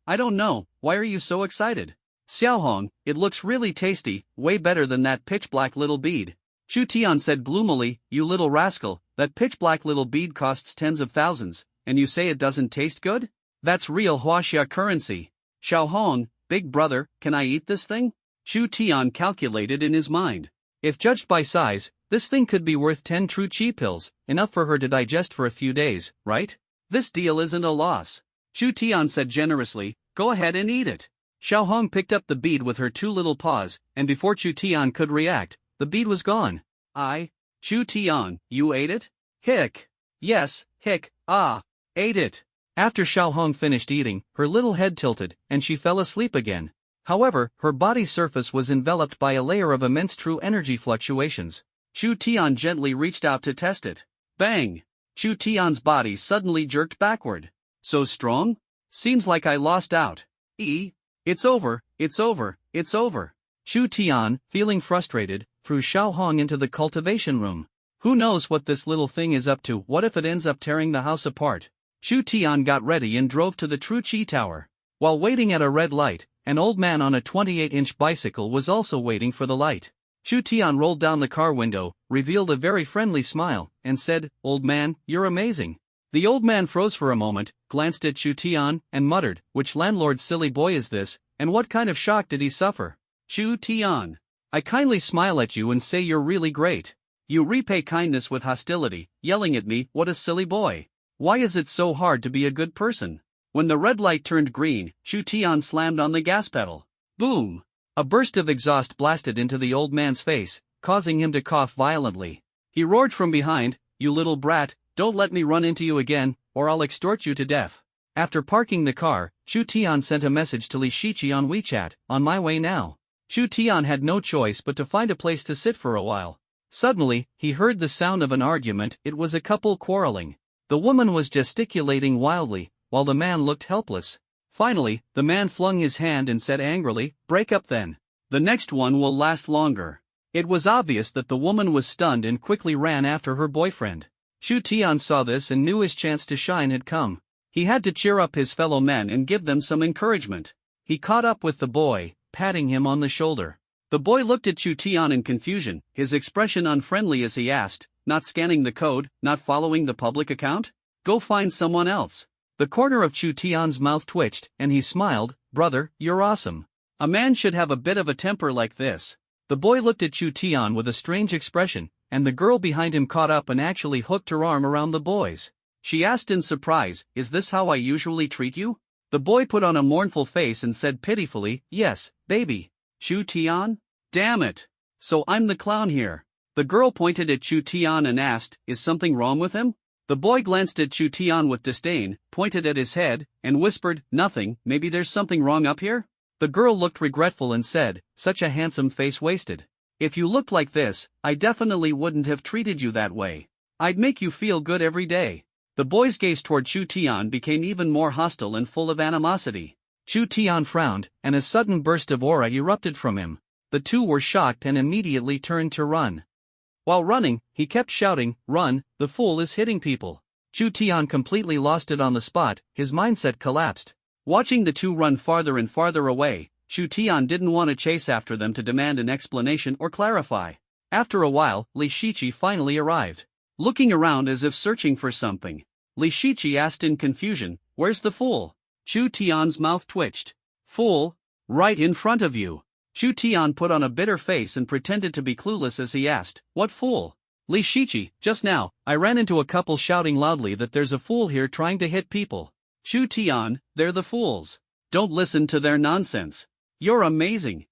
I don't know, why are you so excited? Xiaohong, it looks really tasty, way better than that pitch-black little bead. Chu Tian said gloomily, "You little rascal, that pitch-black little bead costs tens of thousands, and you say it doesn't taste good? That's real Huaxia currency." Xiaohong, big brother, can I eat this thing? Chu Tian calculated in his mind. If judged by size, This thing could be worth 10 true chi pills, enough for her to digest for a few days, right? This deal isn't a loss. Chu Tian said generously, go ahead and eat it. Xiao Hong picked up the bead with her two little paws, and before Chu Tian could react, the bead was gone. Chu Tian, you ate it? Hick. Yes, hick, ate it. After Xiao Hong finished eating, her little head tilted, and she fell asleep again. However, her body's surface was enveloped by a layer of immense true energy fluctuations. Chu Tian gently reached out to test it. Bang! Chu Tian's body suddenly jerked backward. So strong? Seems like I lost out. It's over, it's over, it's over. Chu Tian, feeling frustrated, threw Xiao Hong into the cultivation room. Who knows what this little thing is up to? What if it ends up tearing the house apart? Chu Tian got ready and drove to the True Chi Tower. While waiting at a red light, an old man on a 28-inch bicycle was also waiting for the light. Chu Tian rolled down the car window, revealed a very friendly smile, and said, "Old man, you're amazing." The old man froze for a moment, glanced at Chu Tian, and muttered, "Which landlord's silly boy is this, and what kind of shock did he suffer?" Chu Tian. I kindly smile at you and say you're really great. You repay kindness with hostility, yelling at me, "What a silly boy. Why is it so hard to be a good person?" When the red light turned green, Chu Tian slammed on the gas pedal. Boom! A burst of exhaust blasted into the old man's face, causing him to cough violently. He roared from behind, "You little brat, don't let me run into you again, or I'll extort you to death." After parking the car, Chu Tian sent a message to Li Shiqi on WeChat, "On my way now." Chu Tian had no choice but to find a place to sit for a while. Suddenly, he heard the sound of an argument. It was a couple quarreling. The woman was gesticulating wildly, while the man looked helpless. Finally, the man flung his hand and said angrily, "Break up then. The next one will last longer." It was obvious that the woman was stunned and quickly ran after her boyfriend. Chu Tian saw this and knew his chance to shine had come. He had to cheer up his fellow men and give them some encouragement. He caught up with the boy, patting him on the shoulder. The boy looked at Chu Tian in confusion, his expression unfriendly as he asked, "Not scanning the code, not following the public account? Go find someone else." The corner of Chu Tian's mouth twitched, and he smiled, "Brother, you're awesome. A man should have a bit of a temper like this." The boy looked at Chu Tian with a strange expression, and the girl behind him caught up and actually hooked her arm around the boy's. She asked in surprise, "Is this how I usually treat you?" The boy put on a mournful face and said pitifully, "Yes, baby." Chu Tian? Damn it. So I'm the clown here. The girl pointed at Chu Tian and asked, "Is something wrong with him?" The boy glanced at Chu Tian with disdain, pointed at his head, and whispered, "Nothing, maybe there's something wrong up here?" The girl looked regretful and said, "Such a handsome face wasted. If you looked like this, I definitely wouldn't have treated you that way. I'd make you feel good every day." The boy's gaze toward Chu Tian became even more hostile and full of animosity. Chu Tian frowned, and a sudden burst of aura erupted from him. The two were shocked and immediately turned to run. While running, he kept shouting, "Run, the fool is hitting people." Chu Tian completely lost it on the spot, his mindset collapsed. Watching the two run farther and farther away, Chu Tian didn't want to chase after them to demand an explanation or clarify. After a while, Li Shiqi finally arrived. Looking around as if searching for something, Li Shiqi asked in confusion, "Where's the fool?" Chu Tian's mouth twitched. "Fool? Right in front of you." Chu Tian put on a bitter face and pretended to be clueless as he asked, "What fool?" "Li Shiqi, just now, I ran into a couple shouting loudly that there's a fool here trying to hit people." Chu Tian, "They're the fools. Don't listen to their nonsense. You're amazing."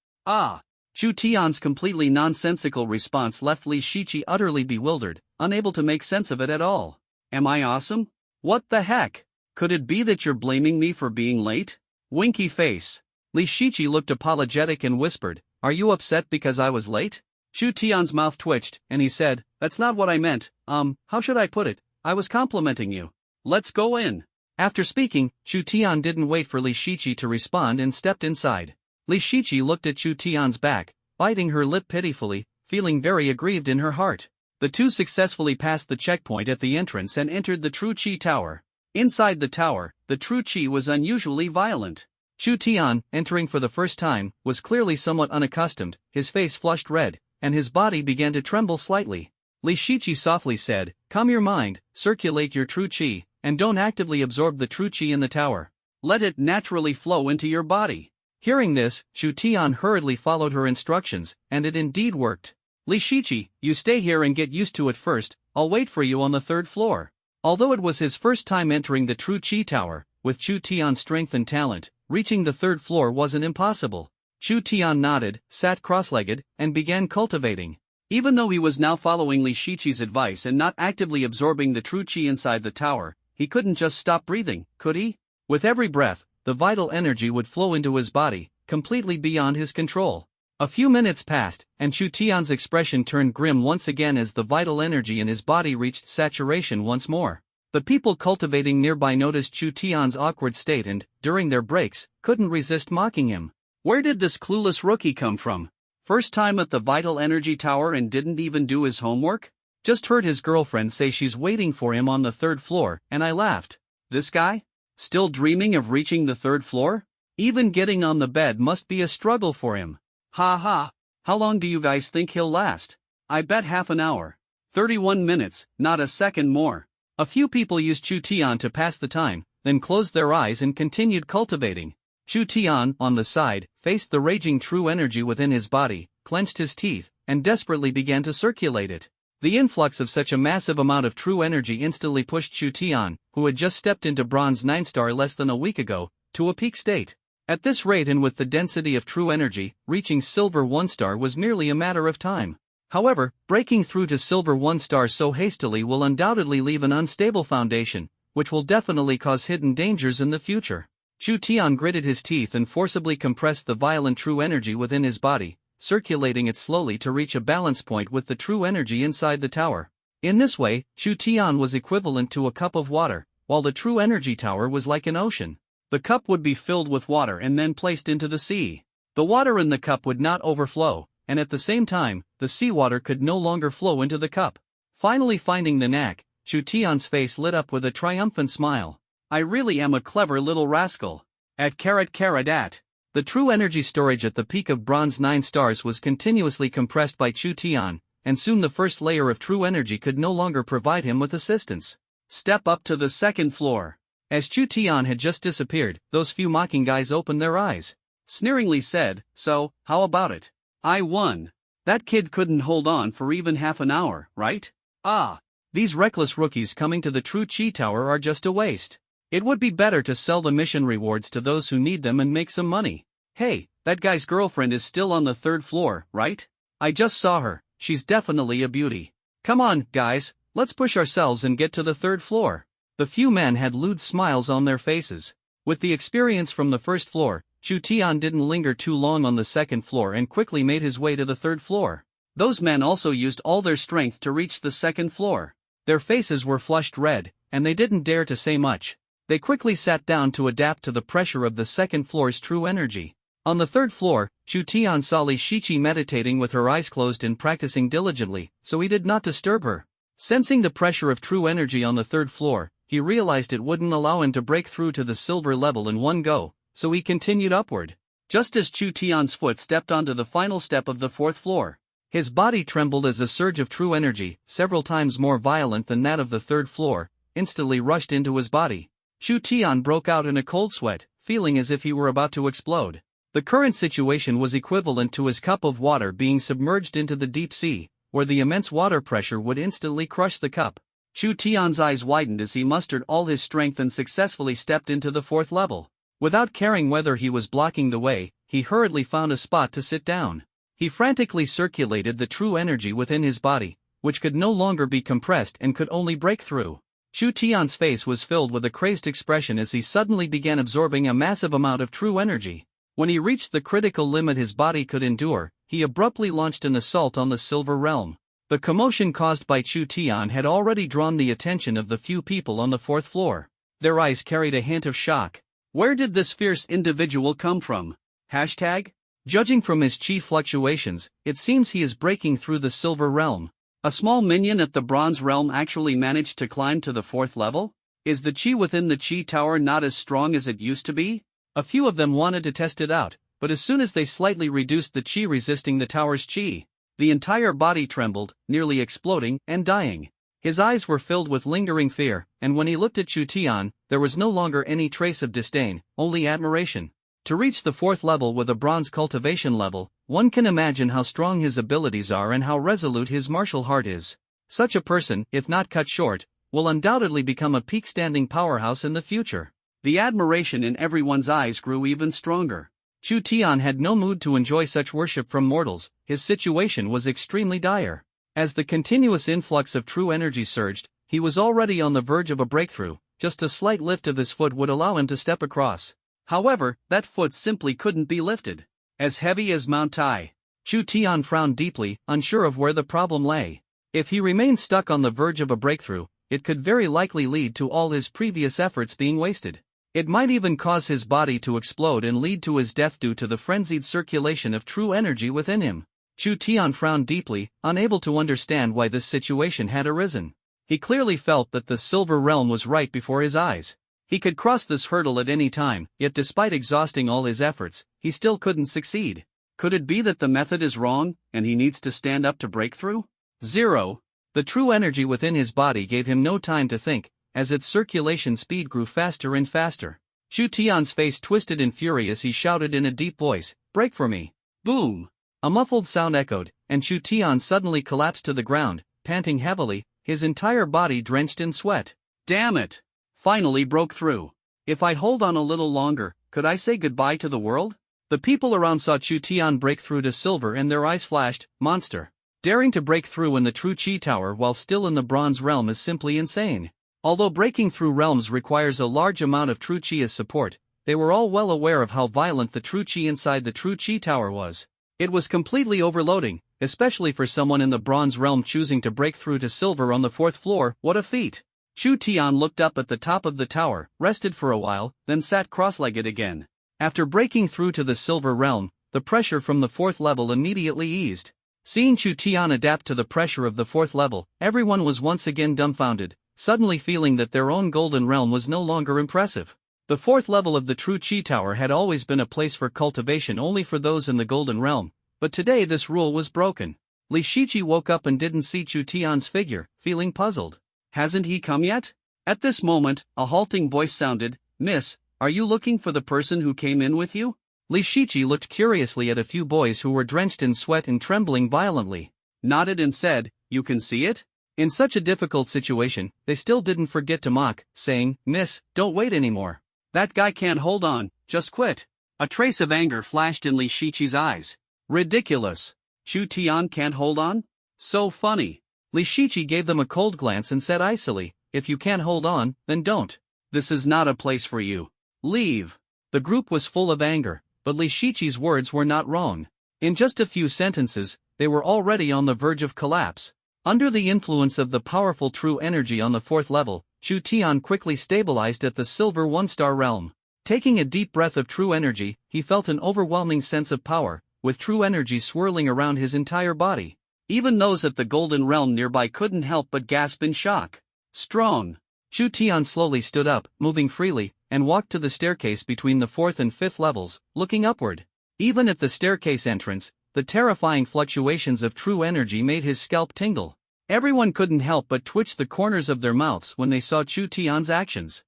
Chu Tian's completely nonsensical response left Li Shiqi utterly bewildered, unable to make sense of it at all. "Am I awesome? What the heck? Could it be that you're blaming me for being late?" Winky face. Li Shiqi looked apologetic and whispered, "Are you upset because I was late?" Chu Tian's mouth twitched, and he said, "That's not what I meant. How should I put it? I was complimenting you. Let's go in." After speaking, Chu Tian didn't wait for Li Shiqi to respond and stepped inside. Li Shiqi looked at Chu Tian's back, biting her lip pitifully, feeling very aggrieved in her heart. The two successfully passed the checkpoint at the entrance and entered the True Chi Tower. Inside the tower, the True Chi was unusually violent. Chu Tian, entering for the first time, was clearly somewhat unaccustomed, his face flushed red, and his body began to tremble slightly. Li Shiqi softly said, "Calm your mind, circulate your True Chi, and don't actively absorb the True Chi in the tower. Let it naturally flow into your body." Hearing this, Chu Tian hurriedly followed her instructions, and it indeed worked. Li Shichi, you stay here and get used to it first, I'll wait for you on the third floor. Although it was his first time entering the True Chi Tower, with Chu Tian's strength and talent, reaching the third floor wasn't impossible. Chu Tian nodded, sat cross-legged, and began cultivating. Even though he was now following Li Shichi's advice and not actively absorbing the true Chi inside the tower, he couldn't just stop breathing, could he? With every breath, the vital energy would flow into his body, completely beyond his control. A few minutes passed, and Chu Tian's expression turned grim once again as the vital energy in his body reached saturation once more. The people cultivating nearby noticed Chu Tian's awkward state and, during their breaks, couldn't resist mocking him. Where did this clueless rookie come from? First time at the Vital Energy Tower and didn't even do his homework? Just heard his girlfriend say she's waiting for him on the third floor, and I laughed. This guy? Still dreaming of reaching the third floor? Even getting on the bed must be a struggle for him. Ha ha. How long do you guys think he'll last? I bet half an hour. 31 minutes, not a second more. A few people used Chu Tian to pass the time, then closed their eyes and continued cultivating. Chu Tian, on the side, faced the raging true energy within his body, clenched his teeth, and desperately began to circulate it. The influx of such a massive amount of true energy instantly pushed Chu Tian, who had just stepped into Bronze 9-star less than a week ago, to a peak state. At this rate and with the density of true energy, reaching Silver 1-star was merely a matter of time. However, breaking through to Silver 1-star so hastily will undoubtedly leave an unstable foundation, which will definitely cause hidden dangers in the future. Chu Tian gritted his teeth and forcibly compressed the violent true energy within his body, circulating it slowly to reach a balance point with the true energy inside the tower. In this way, Chu Tian was equivalent to a cup of water, while the true energy tower was like an ocean. The cup would be filled with water and then placed into the sea. The water in the cup would not overflow, and at the same time, the seawater could no longer flow into the cup. Finally finding the knack, Chu Tian's face lit up with a triumphant smile. I really am a clever little rascal. At @ The true energy storage at the peak of Bronze 9 stars was continuously compressed by Chu Tian, and soon the first layer of true energy could no longer provide him with assistance. Step up to the second floor. As Chu Tian had just disappeared, those few mocking guys opened their eyes. Sneeringly said, so, how about it? I won. That kid couldn't hold on for even half an hour, right? Ah, these reckless rookies coming to the True Chi Tower are just a waste. It would be better to sell the mission rewards to those who need them and make some money. Hey, that guy's girlfriend is still on the third floor, right? I just saw her, she's definitely a beauty. Come on, guys, let's push ourselves and get to the third floor. The few men had lewd smiles on their faces. With the experience from the first floor, Chu Tian didn't linger too long on the second floor and quickly made his way to the third floor. Those men also used all their strength to reach the second floor. Their faces were flushed red, and they didn't dare to say much. They quickly sat down to adapt to the pressure of the second floor's true energy. On the third floor, Chu Tian saw Li Shichi meditating with her eyes closed and practicing diligently, so he did not disturb her. Sensing the pressure of true energy on the third floor, he realized it wouldn't allow him to break through to the silver level in one go, so he continued upward. Just as Chu Tian's foot stepped onto the final step of the fourth floor, his body trembled as a surge of true energy, several times more violent than that of the third floor, instantly rushed into his body. Chu Tian broke out in a cold sweat, feeling as if he were about to explode. The current situation was equivalent to his cup of water being submerged into the deep sea, where the immense water pressure would instantly crush the cup. Chu Tian's eyes widened as he mustered all his strength and successfully stepped into the fourth level. Without caring whether he was blocking the way, he hurriedly found a spot to sit down. He frantically circulated the true energy within his body, which could no longer be compressed and could only break through. Chu Tian's face was filled with a crazed expression as he suddenly began absorbing a massive amount of true energy. When he reached the critical limit his body could endure, he abruptly launched an assault on the Silver Realm. The commotion caused by Chu Tian had already drawn the attention of the few people on the fourth floor. Their eyes carried a hint of shock. Where did this fierce individual come from? Hashtag? Judging from his chi fluctuations, it seems he is breaking through the Silver Realm. A small minion at the Bronze Realm actually managed to climb to the fourth level? Is the chi within the Chi Tower not as strong as it used to be? A few of them wanted to test it out, but as soon as they slightly reduced the chi resisting the tower's chi, the entire body trembled, nearly exploding and dying. His eyes were filled with lingering fear, and when he looked at Chu Tian, there was no longer any trace of disdain, only admiration. To reach the 4th level with a bronze cultivation level, one can imagine how strong his abilities are and how resolute his martial heart is. Such a person, if not cut short, will undoubtedly become a peak-standing powerhouse in the future. The admiration in everyone's eyes grew even stronger. Chu Tian had no mood to enjoy such worship from mortals. His situation was extremely dire. As the continuous influx of true energy surged, he was already on the verge of a breakthrough. Just a slight lift of his foot would allow him to step across. However, that foot simply couldn't be lifted. As heavy as Mount Tai. Chu Tian frowned deeply, unsure of where the problem lay. If he remained stuck on the verge of a breakthrough, it could very likely lead to all his previous efforts being wasted. It might even cause his body to explode and lead to his death due to the frenzied circulation of true energy within him. Chu Tian frowned deeply, unable to understand why this situation had arisen. He clearly felt that the Silver Realm was right before his eyes. He could cross this hurdle at any time, yet despite exhausting all his efforts, he still couldn't succeed. Could it be that the method is wrong, and he needs to stand up to break through? 0. The true energy within his body gave him no time to think, as its circulation speed grew faster and faster. Chu Tian's face twisted in fury as he shouted in a deep voice, "Break for me!" Boom! A muffled sound echoed, and Chu Tian suddenly collapsed to the ground, panting heavily, his entire body drenched in sweat. Damn it! Finally broke through. If I'd hold on a little longer, could I say goodbye to the world? The people around saw Chu Tian break through to silver and their eyes flashed. Monster! Daring to break through in the true Chi Tower while still in the bronze realm is simply insane. Although breaking through realms requires a large amount of true Chi as support, they were all well aware of how violent the true Chi inside the true Chi Tower was. It was completely overloading, especially for someone in the bronze realm choosing to break through to silver on the 4th floor. What a feat! Chu Tian looked up at the top of the tower, rested for a while, then sat cross-legged again. After breaking through to the silver realm, the pressure from the 4th level immediately eased. Seeing Chu Tian adapt to the pressure of the 4th level, everyone was once again dumbfounded, suddenly feeling that their own golden realm was no longer impressive. The 4th level of the true Chi Tower had always been a place for cultivation only for those in the golden realm, but today this rule was broken. Li Shiqi woke up and didn't see Chu Tian's figure, feeling puzzled. Hasn't he come yet? At this moment, a halting voice sounded, "Miss, are you looking for the person who came in with you?" Li Shiqi looked curiously at a few boys who were drenched in sweat and trembling violently, nodded and said, "You can see it?" In such a difficult situation, they still didn't forget to mock, saying, "Miss, don't wait anymore. That guy can't hold on, just quit." A trace of anger flashed in Li Shiqi's eyes. Ridiculous. Chu Tian can't hold on? So funny. Li Shiqi gave them a cold glance and said icily, "If you can't hold on, then don't. This is not a place for you. Leave." The group was full of anger, but Li Shiqi's words were not wrong. In just a few sentences, they were already on the verge of collapse. Under the influence of the powerful true energy on the 4th level, Chu Tian quickly stabilized at the silver 1-star realm. Taking a deep breath of true energy, he felt an overwhelming sense of power, with true energy swirling around his entire body. Even those at the golden realm nearby couldn't help but gasp in shock. Strong. Chu Tian slowly stood up, moving freely, and walked to the staircase between the 4th and 5th levels, looking upward. Even at the staircase entrance, the terrifying fluctuations of true energy made his scalp tingle. Everyone couldn't help but twitch the corners of their mouths when they saw Chu Tian's actions.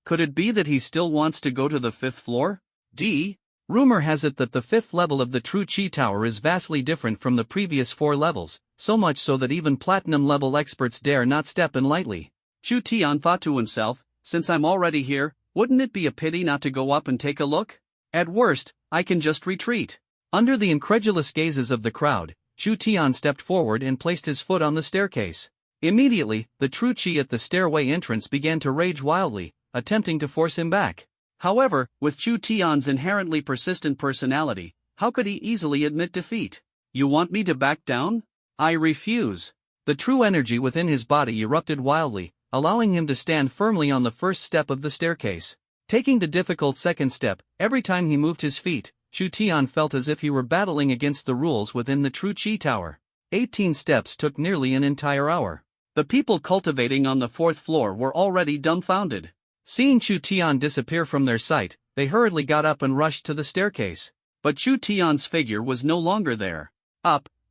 Could it be that he still wants to go to the 5th floor? Rumor has it that the 5th level of the true Chi Tower is vastly different from the previous 4 levels, so much so that even platinum-level experts dare not step in lightly. Chu Tian thought to himself, since I'm already here, wouldn't it be a pity not to go up and take a look? At worst, I can just retreat. Under the incredulous gazes of the crowd, Chu Tian stepped forward and placed his foot on the staircase. Immediately, the true Chi at the stairway entrance began to rage wildly, attempting to force him back. However, with Chu Tian's inherently persistent personality, how could he easily admit defeat? You want me to back down? I refuse. The true energy within his body erupted wildly, allowing him to stand firmly on the first step of the staircase. Taking the difficult second step, every time he moved his feet, Chu Tian felt as if he were battling against the rules within the true Chi Tower. 18 steps took nearly an entire hour. The people cultivating on the 4th floor were already dumbfounded. Seeing Chu Tian disappear from their sight, they hurriedly got up and rushed to the staircase. But Chu Tian's figure was no longer there.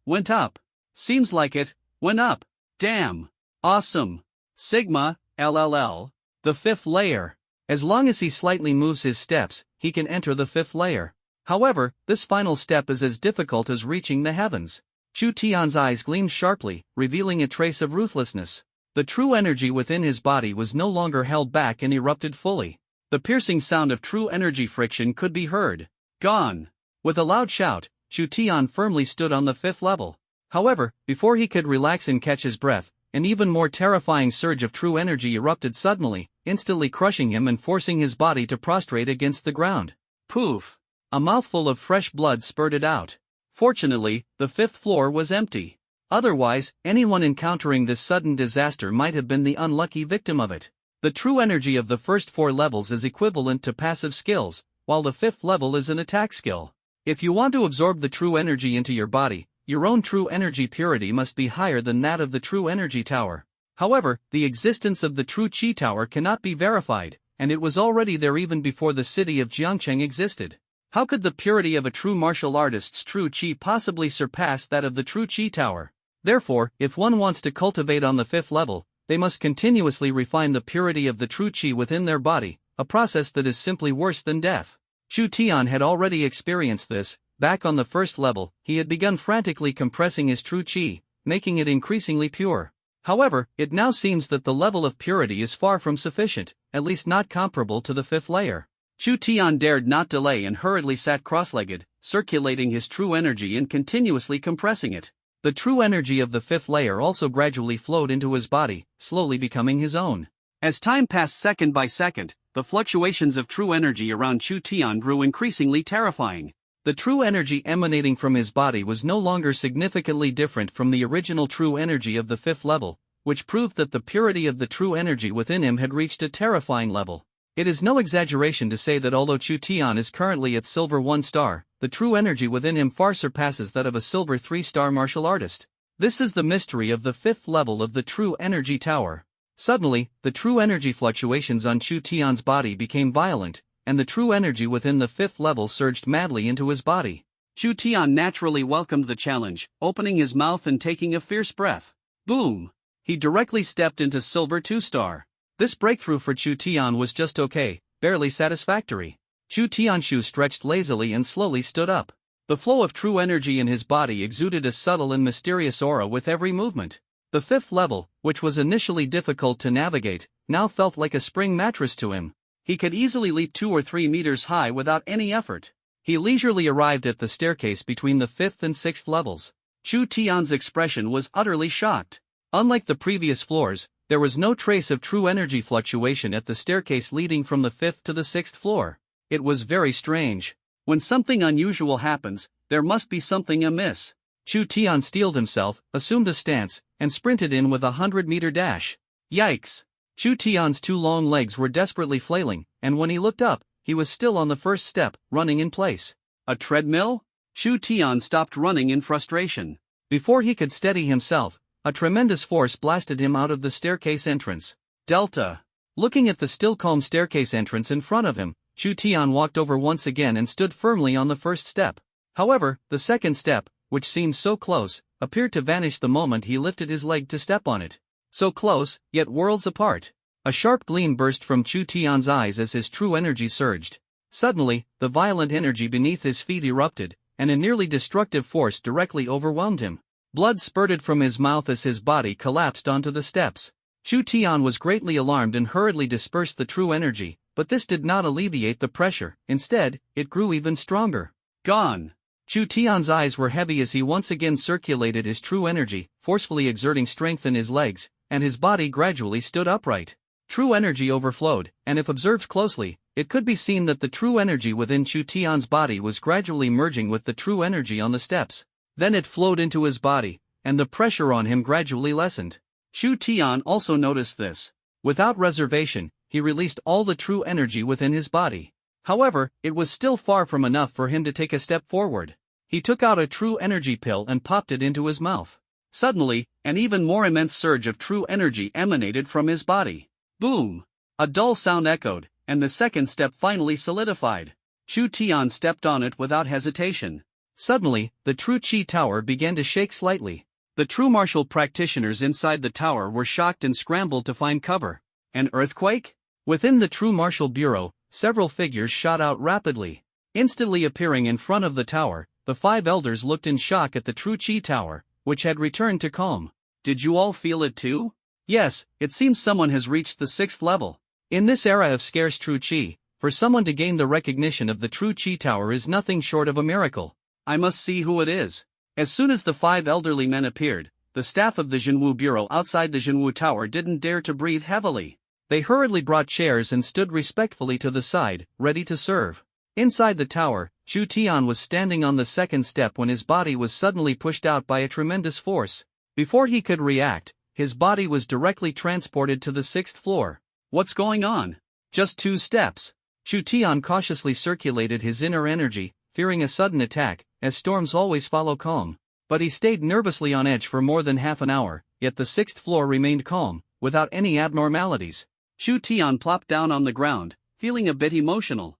Went up. Seems like it, went up. Damn. Awesome. Sigma, LLL. The 5th layer. As long as he slightly moves his steps, he can enter the fifth layer. However, this final step is as difficult as reaching the heavens. Chu Tian's eyes gleamed sharply, revealing a trace of ruthlessness. The true energy within his body was no longer held back and erupted fully. The piercing sound of true energy friction could be heard. Gone! With a loud shout, Chu Tian firmly stood on the fifth level. However, before he could relax and catch his breath, an even more terrifying surge of true energy erupted suddenly, instantly crushing him and forcing his body to prostrate against the ground. Poof! A mouthful of fresh blood spurted out. Fortunately, the fifth floor was empty. Otherwise, anyone encountering this sudden disaster might have been the unlucky victim of it. The true energy of the first 4 levels is equivalent to passive skills, while the fifth level is an attack skill. If you want to absorb the true energy into your body, your own true energy purity must be higher than that of the true energy tower. However, the existence of the true Qi tower cannot be verified, and it was already there even before the city of Jiangcheng existed. How could the purity of a true martial artist's true Qi possibly surpass that of the true Qi tower? Therefore, if one wants to cultivate on the fifth level, they must continuously refine the purity of the true Qi within their body, a process that is simply worse than death. Chu Tian had already experienced this. Back on the first level, he had begun frantically compressing his true Qi, making it increasingly pure. However, it now seems that the level of purity is far from sufficient, at least not comparable to the fifth layer. Chu Tian dared not delay and hurriedly sat cross-legged, circulating his true energy and continuously compressing it. The true energy of the fifth layer also gradually flowed into his body, slowly becoming his own. As time passed second by second, the fluctuations of true energy around Chu Tian grew increasingly terrifying. The true energy emanating from his body was no longer significantly different from the original true energy of the fifth level, which proved that the purity of the true energy within him had reached a terrifying level. It is no exaggeration to say that although Chu Tian is currently at silver 1 star, the true energy within him far surpasses that of a silver 3-star martial artist. This is the mystery of the fifth level of the true energy tower. Suddenly, the true energy fluctuations on Chu Tian's body became violent, and the true energy within the fifth level surged madly into his body. Chu Tian naturally welcomed the challenge, opening his mouth and taking a fierce breath. Boom! He directly stepped into silver 2-star. This breakthrough for Chu Tian was just okay, barely satisfactory. Chu Tianshu stretched lazily and slowly stood up. The flow of true energy in his body exuded a subtle and mysterious aura with every movement. The fifth level, which was initially difficult to navigate, now felt like a spring mattress to him. He could easily leap 2 or 3 meters high without any effort. He leisurely arrived at the staircase between the 5th and 6th levels. Chu Tian's expression was utterly shocked. Unlike the previous floors, there was no trace of true energy fluctuation at the staircase leading from the 5th to the 6th floor. It was very strange. When something unusual happens, there must be something amiss. Chu Tian steeled himself, assumed a stance, and sprinted in with a 100-meter dash. Yikes! Chu Tian's 2 long legs were desperately flailing, and when he looked up, he was still on the first step, running in place. A treadmill? Chu Tian stopped running in frustration. Before he could steady himself, a tremendous force blasted him out of the staircase entrance. Delta! Looking at the still calm staircase entrance in front of him, Chu Tian walked over once again and stood firmly on the first step. However, the second step, which seemed so close, appeared to vanish the moment he lifted his leg to step on it. So close, yet worlds apart. A sharp gleam burst from Chu Tian's eyes as his true energy surged. Suddenly, the violent energy beneath his feet erupted, and a nearly destructive force directly overwhelmed him. Blood spurted from his mouth as his body collapsed onto the steps. Chu Tian was greatly alarmed and hurriedly dispersed the true energy, but this did not alleviate the pressure. Instead, it grew even stronger. Gone! Chu Tian's eyes were heavy as he once again circulated his true energy, forcefully exerting strength in his legs, and his body gradually stood upright. True energy overflowed, and if observed closely, it could be seen that the true energy within Chu Tian's body was gradually merging with the true energy on the steps. Then it flowed into his body, and the pressure on him gradually lessened. Chu Tian also noticed this. Without reservation, he released all the true energy within his body. However, it was still far from enough for him to take a step forward. He took out a true energy pill and popped it into his mouth. Suddenly, an even more immense surge of true energy emanated from his body. Boom! A dull sound echoed, and the second step finally solidified. Chu Tian stepped on it without hesitation. Suddenly, the true Qi tower began to shake slightly. The true martial practitioners inside the tower were shocked and scrambled to find cover. An earthquake? Within the true martial bureau, several figures shot out rapidly. Instantly appearing in front of the tower, the 5 elders looked in shock at the True Chi Tower, which had returned to calm. Did you all feel it too? Yes, it seems someone has reached the 6th level. In this era of scarce True Chi, for someone to gain the recognition of the True Chi Tower is nothing short of a miracle. I must see who it is. As soon as the 5 elderly men appeared, the staff of the Jinwu Bureau outside the Jinwu Tower didn't dare to breathe heavily. They hurriedly brought chairs and stood respectfully to the side, ready to serve. Inside the tower, Chu Tian was standing on the 2nd step when his body was suddenly pushed out by a tremendous force. Before he could react, his body was directly transported to the 6th floor. What's going on? Just 2 steps. Chu Tian cautiously circulated his inner energy, fearing a sudden attack, as storms always follow calm. But he stayed nervously on edge for more than half an hour, yet the 6th floor remained calm, without any abnormalities. Chu Tian plopped down on the ground, feeling a bit emotional.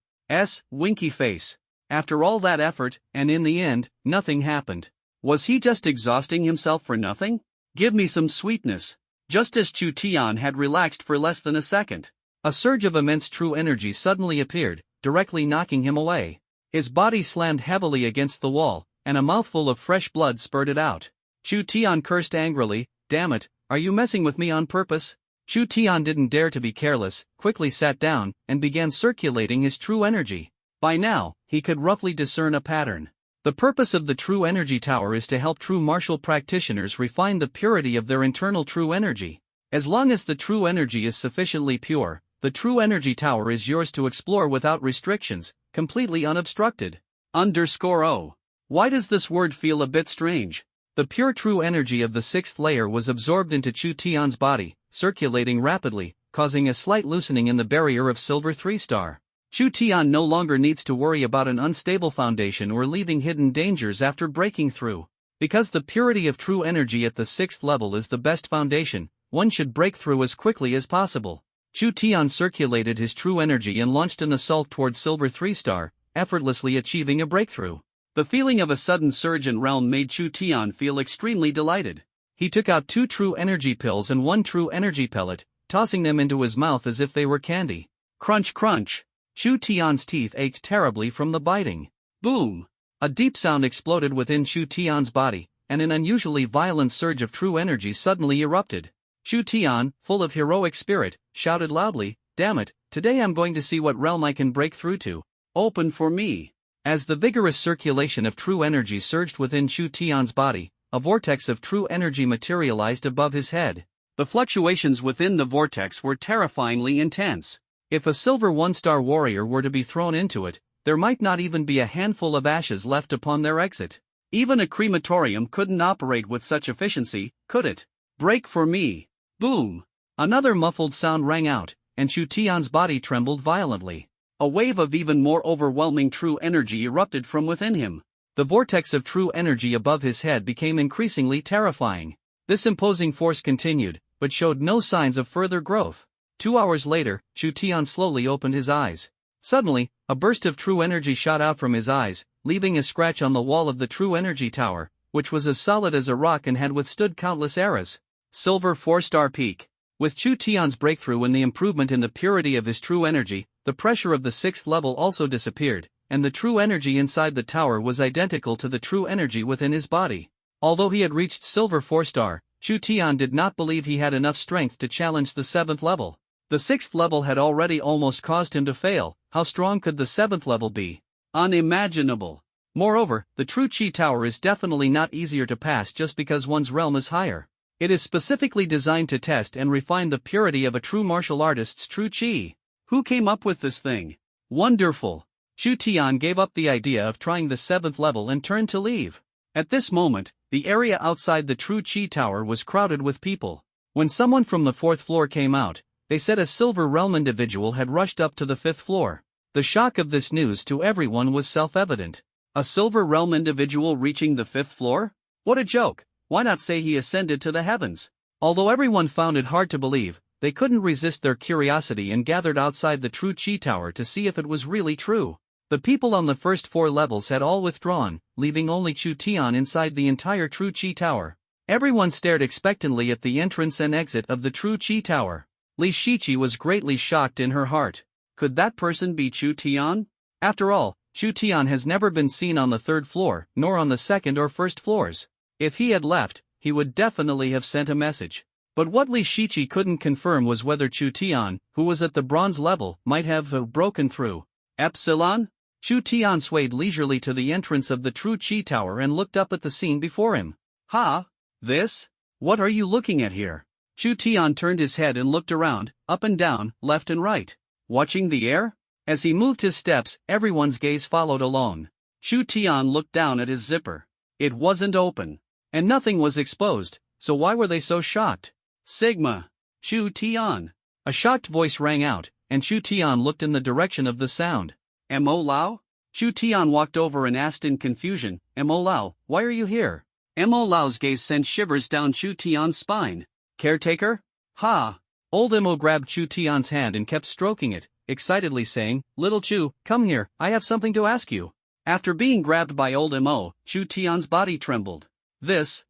Winky face. After all that effort, and in the end, nothing happened. Was he just exhausting himself for nothing? Give me some sweetness. Just as Chu Tian had relaxed for less than a second, a surge of immense true energy suddenly appeared, directly knocking him away. His body slammed heavily against the wall, and a mouthful of fresh blood spurted out. Chu Tian cursed angrily, "Damn it, are you messing with me on purpose?" Chu Tian didn't dare to be careless, quickly sat down, and began circulating his true energy. By now, he could roughly discern a pattern. The purpose of the True Energy Tower is to help true martial practitioners refine the purity of their internal true energy. As long as the true energy is sufficiently pure, the True Energy Tower is yours to explore without restrictions, completely unobstructed. _O. Why does this word feel a bit strange? The pure true energy of the 6th layer was absorbed into Chu Tian's body, circulating rapidly, causing a slight loosening in the barrier of Silver 3-star. Chu Tian no longer needs to worry about an unstable foundation or leaving hidden dangers after breaking through. Because the purity of true energy at the 6th level is the best foundation, one should break through as quickly as possible. Chu Tian circulated his true energy and launched an assault towards Silver 3-star, effortlessly achieving a breakthrough. The feeling of a sudden surge in realm made Chu Tian feel extremely delighted. He took out 2 true energy pills and 1 true energy pellet, tossing them into his mouth as if they were candy. Crunch crunch! Chu Tian's teeth ached terribly from the biting. Boom! A deep sound exploded within Chu Tian's body, and an unusually violent surge of true energy suddenly erupted. Chu Tian, full of heroic spirit, shouted loudly, "Damn it, today I'm going to see what realm I can break through to. Open for me!" As the vigorous circulation of true energy surged within Chu Tian's body, a vortex of true energy materialized above his head. The fluctuations within the vortex were terrifyingly intense. If a Silver 1-star warrior were to be thrown into it, there might not even be a handful of ashes left upon their exit. Even a crematorium couldn't operate with such efficiency, could it? Break for me! Boom! Another muffled sound rang out, and Chu Tian's body trembled violently. A wave of even more overwhelming true energy erupted from within him. The vortex of true energy above his head became increasingly terrifying. This imposing force continued, but showed no signs of further growth. 2 hours later, Chu Tian slowly opened his eyes. Suddenly, a burst of true energy shot out from his eyes, leaving a scratch on the wall of the True Energy Tower, which was as solid as a rock and had withstood countless eras. Silver 4-star peak. With Chu Tian's breakthrough and the improvement in the purity of his true energy, the pressure of the 6th level also disappeared, and the true energy inside the tower was identical to the true energy within his body. Although he had reached Silver 4-star, Chu Tian did not believe he had enough strength to challenge the 7th level. The 6th level had already almost caused him to fail. How strong could the 7th level be? Unimaginable. Moreover, the True Chi Tower is definitely not easier to pass just because one's realm is higher. It is specifically designed to test and refine the purity of a true martial artist's true chi. Who came up with this thing? Wonderful. Chu Tian gave up the idea of trying the 7th level and turned to leave. At this moment, the area outside the True Chi Tower was crowded with people. When someone from the 4th floor came out, they said a Silver Realm individual had rushed up to the 5th floor. The shock of this news to everyone was self-evident. A Silver Realm individual reaching the 5th floor? What a joke! Why not say he ascended to the heavens? Although everyone found it hard to believe, they couldn't resist their curiosity and gathered outside the True Chi Tower to see if it was really true. The people on the first 4 levels had all withdrawn, leaving only Chu Tian inside the entire True Chi Tower. Everyone stared expectantly at the entrance and exit of the True Chi Tower. Li Shiqi was greatly shocked in her heart. Could that person be Chu Tian? After all, Chu Tian has never been seen on the third floor, nor on the second or first floors. If he had left, he would definitely have sent a message. But what Li Shiqi couldn't confirm was whether Chu Tian, who was at the bronze level, might have broken through. Epsilon? Chu Tian swayed leisurely to the entrance of the True Chi Tower and looked up at the scene before him. Ha! This? What are you looking at here? Chu Tian turned his head and looked around, up and down, left and right. Watching the air? As he moved his steps, everyone's gaze followed along. Chu Tian looked down at his zipper. It wasn't open. And nothing was exposed, so why were they so shocked? Sigma! Chu Tian! A shocked voice rang out, and Chu Tian looked in the direction of the sound. Mo Lao? Chu Tian walked over and asked in confusion, Mo Lao, why are you here? Mo Lao's gaze sent shivers down Chu Tian's spine. Caretaker? Ha! Old Mo grabbed Chu Tian's hand and kept stroking it, excitedly saying, Little Chu, come here, I have something to ask you. After being grabbed by old Mo, Chu Tian's body trembled. This,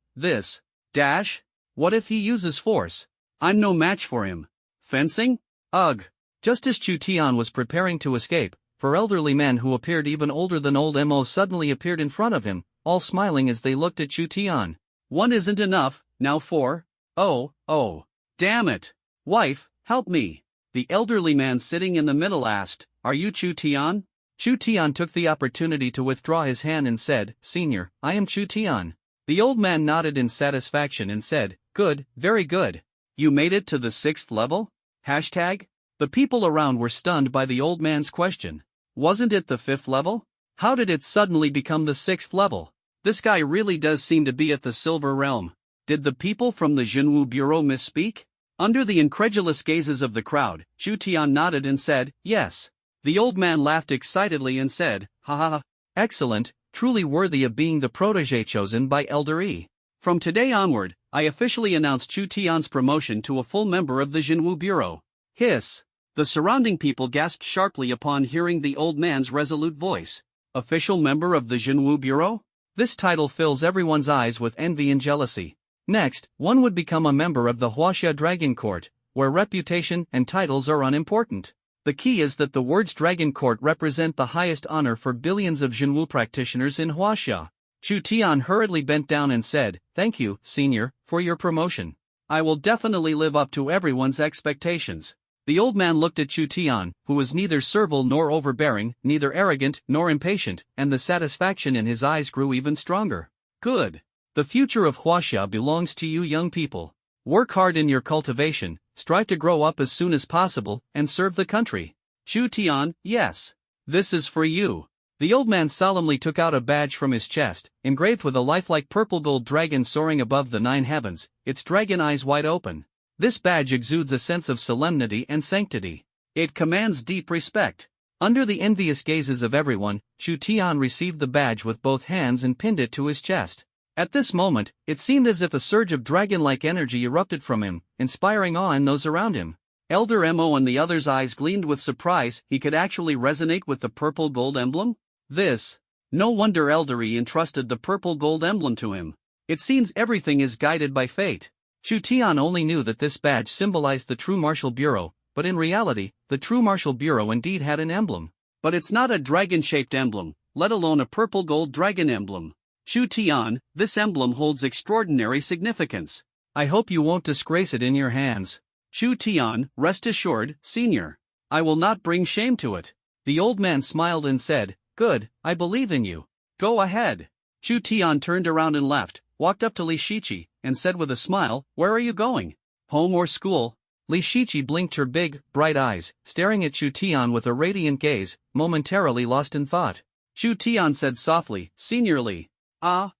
dash? What if he uses force? I'm no match for him. Fencing? Ugh. Just as Chu Tian was preparing to escape, four elderly men who appeared even older than old Mo suddenly appeared in front of him, all smiling as they looked at Chu Tian. One isn't enough, now four? Oh. Damn it. Wife, help me. The elderly man sitting in the middle asked, Are you Chu Tian? Chu Tian took the opportunity to withdraw his hand and said, Senior, I am Chu Tian. The old man nodded in satisfaction and said, Good, very good. You made it to the 6th level? Hashtag? The people around were stunned by the old man's question. Wasn't it the 5th level? How did it suddenly become the 6th level? This guy really does seem to be at the silver realm. Did the people from the Jinwu Bureau misspeak? Under the incredulous gazes of the crowd, Chu Tian nodded and said, Yes. The old man laughed excitedly and said, Ha ha ha. Excellent, truly worthy of being the protege chosen by Elder E. From today onward, I officially announce Chu Tian's promotion to a full member of the Jinwu Bureau. Hiss. The surrounding people gasped sharply upon hearing the old man's resolute voice. Official member of the Jinwu Bureau? This title fills everyone's eyes with envy and jealousy. Next, one would become a member of the Huaxia Dragon Court, where reputation and titles are unimportant. The key is that the words Dragon Court represent the highest honor for billions of Jinwu practitioners in Huaxia. Chu Tian hurriedly bent down and said, Thank you, Senior, for your promotion. I will definitely live up to everyone's expectations. The old man looked at Chu Tian, who was neither servile nor overbearing, neither arrogant nor impatient, and the satisfaction in his eyes grew even stronger. Good. The future of Huaxia belongs to you young people. Work hard in your cultivation, strive to grow up as soon as possible, and serve the country. Chu Tian, yes. This is for you. The old man solemnly took out a badge from his chest, engraved with a lifelike purple gold dragon soaring above the 9 heavens, its dragon eyes wide open. This badge exudes a sense of solemnity and sanctity. It commands deep respect. Under the envious gazes of everyone, Chu Tian received the badge with both hands and pinned it to his chest. At this moment, it seemed as if a surge of dragon-like energy erupted from him, inspiring awe in those around him. Elder Mo and the others' eyes gleamed with surprise. He could actually resonate with the purple gold emblem? This. No wonder Elder E entrusted the purple gold emblem to him. It seems everything is guided by fate. Chu Tian only knew that this badge symbolized the True Martial Bureau, but in reality, the True Martial Bureau indeed had an emblem. But it's not a dragon-shaped emblem, let alone a purple gold dragon emblem. Chu Tian, this emblem holds extraordinary significance. I hope you won't disgrace it in your hands. Chu Tian, rest assured, Senior. I will not bring shame to it. The old man smiled and said, Good, I believe in you. Go ahead. Chu Tian turned around and left, walked up to Li Shiqi, and said with a smile, Where are you going? Home or school? Li Shiqi blinked her big, bright eyes, staring at Chu Tian with a radiant gaze, momentarily lost in thought. Chu Tian said softly, Senior Li. What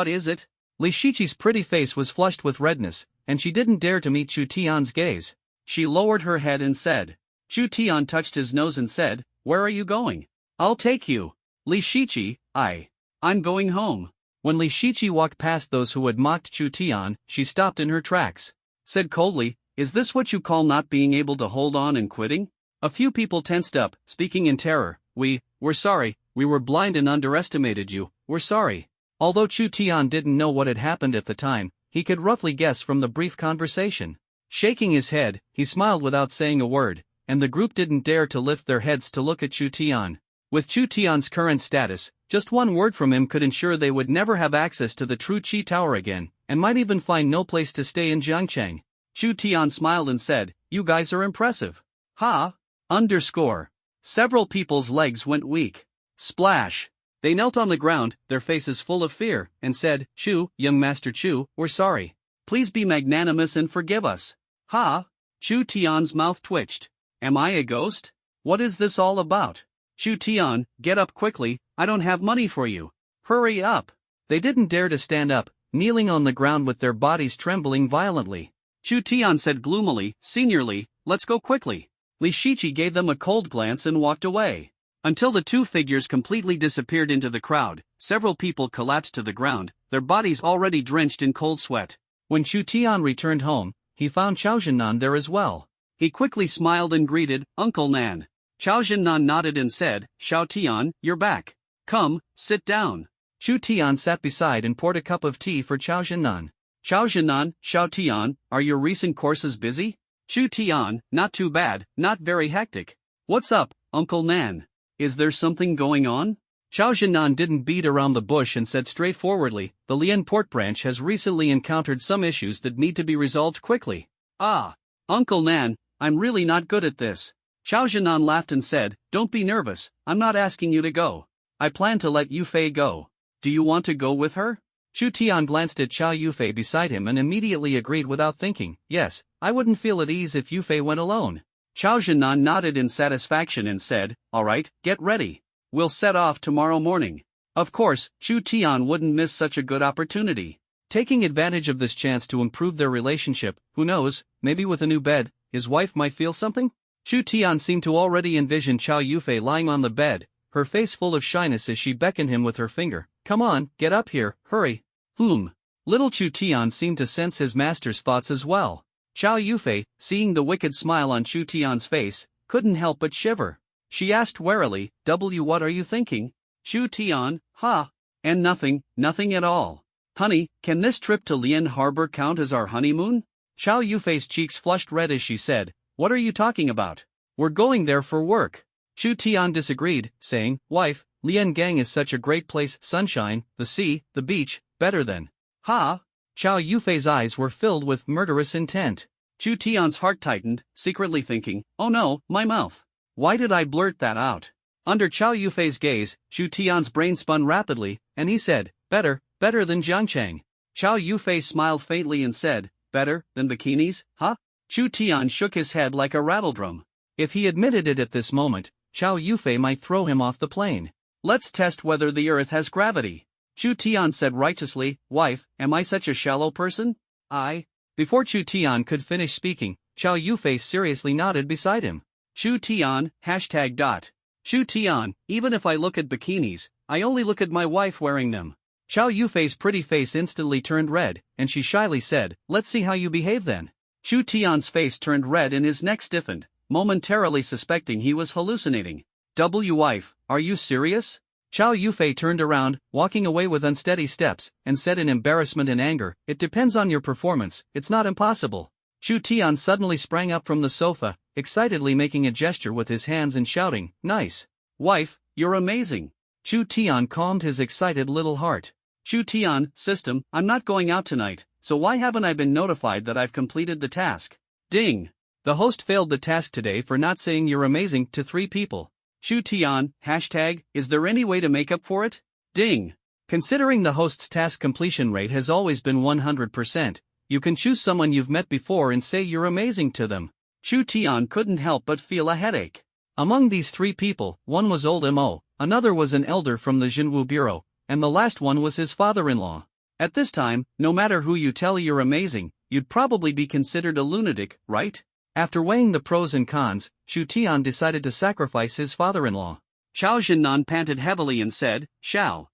is it? Li Shiqi's pretty face was flushed with redness, and she didn't dare to meet Chu Tian's gaze. She lowered her head and said. Chu Tian touched his nose and said, Where are you going? I'll take you. Li Shiqi, I'm going home. When Li Shiqi walked past those who had mocked Chu Tian, she stopped in her tracks. Said coldly, Is this what you call not being able to hold on and quitting? A few people tensed up, speaking in terror. We're sorry, we were blind and underestimated you, we're sorry. Although Chu Tian didn't know what had happened at the time, he could roughly guess from the brief conversation. Shaking his head, he smiled without saying a word. and the group didn't dare to lift their heads to look at Chu Tian. With Chu Tian's current status, just one word from him could ensure they would never have access to the true Qi Tower again, and might even find no place to stay in Jiangcheng. Chu Tian smiled and said, "You guys are impressive." Ha! Underscore. Several people's legs went weak. Splash. They knelt on the ground, their faces full of fear, and said, "Chu, young Master Chu, we're sorry. Please be magnanimous and forgive us." Ha! Chu Tian's mouth twitched. Am I a ghost? What is this all about? Chu Tian, get up quickly, I don't have money for you. Hurry up. They didn't dare to stand up, kneeling on the ground with their bodies trembling violently. Chu Tian said gloomily, "Seniorly, let's go quickly." Li Shiqi gave them a cold glance and walked away. Until the two figures completely disappeared into the crowd, several people collapsed to the ground, their bodies already drenched in cold sweat. When Chu Tian returned home, he found Chao Zhennan there as well. He quickly smiled and greeted, "Uncle Nan." Chao Zhennan nodded and said, "Xiao Tian, you're back. Come, sit down." Chu Tian sat beside and poured a cup of tea for Chao Zhennan. "Chao Zhennan, Xiao Tian, are your recent courses busy?" Chu Tian, "Not too bad, not very hectic." "What's up, Uncle Nan? Is there something going on?" Chao Zhennan didn't beat around the bush and said straightforwardly, "The Lian Port branch has recently encountered some issues that need to be resolved quickly." "Ah, Uncle Nan, I'm really not good at this." Chao Zhennan laughed and said, "Don't be nervous, I'm not asking you to go. I plan to let Yufei go. Do you want to go with her?" Chu Tian glanced at Chao Yufei beside him and immediately agreed without thinking, "Yes, I wouldn't feel at ease if Yufei went alone." Chao Zhennan nodded in satisfaction and said, "Alright, get ready. We'll set off tomorrow morning." Of course, Chu Tian wouldn't miss such a good opportunity. Taking advantage of this chance to improve their relationship, who knows, maybe with a new bed, his wife might feel something? Chu Tian seemed to already envision Chao Yufei lying on the bed, her face full of shyness as she beckoned him with her finger. "Come on, get up here, hurry." Little Chu Tian seemed to sense his master's thoughts as well. Chao Yufei, seeing the wicked smile on Chu Tian's face, couldn't help but shiver. She asked warily, "What are you thinking?" Chu Tian, and nothing at all. "Honey, can this trip to Lian Harbor count as our honeymoon?" Chao Yufei's cheeks flushed red as she said, "What are you talking about? We're going there for work." Chu Tian disagreed, saying, "Wife, Liangang is such a great place, sunshine, the sea, the beach, better than." Chao Yufei's eyes were filled with murderous intent. Chu Tian's heart tightened, secretly thinking, "Oh no, my mouth. Why did I blurt that out?" Under Chao Yufei's gaze, Chu Tian's brain spun rapidly, and he said, better than Jiangcheng." Chao Yufei smiled faintly and said, "Better than bikinis, huh?" Chu Tian shook his head like a rattledrum. If he admitted it at this moment, Chao Yufei might throw him off the plane. "Let's test whether the earth has gravity." Chu Tian said righteously, "Wife, am I such a shallow person?" Before Chu Tian could finish speaking, Chao Yufei seriously nodded beside him. Chu Tian, #. Chu Tian, even if I look at bikinis, I only look at my wife wearing them. Chao Yufei's pretty face instantly turned red, and she shyly said, "Let's see how you behave then." Chu Tian's face turned red and his neck stiffened, momentarily suspecting he was hallucinating. "Wife, are you serious?" Chao Yufei turned around, walking away with unsteady steps, and said in embarrassment and anger, "It depends on your performance, it's not impossible." Chu Tian suddenly sprang up from the sofa, excitedly making a gesture with his hands and shouting, "Nice! Wife, you're amazing!" Chu Tian calmed his excited little heart. "Chu Tian, system, I'm not going out tonight, so why haven't I been notified that I've completed the task?" Ding! The host failed the task today for not saying "you're amazing" to 3 people. Chu Tian, #, is there any way to make up for it? Ding! Considering the host's task completion rate has always been 100%, you can choose someone you've met before and say you're amazing to them. Chu Tian couldn't help but feel a headache. Among these 3 people, one was old Mo, another was an elder from the Jinwu Bureau, and the last one was his father-in-law. At this time, no matter who you tell you're amazing, you'd probably be considered a lunatic, right? After weighing the pros and cons, Chu Tian decided to sacrifice his father-in-law. Chao Zhennan panted heavily and said, Xiao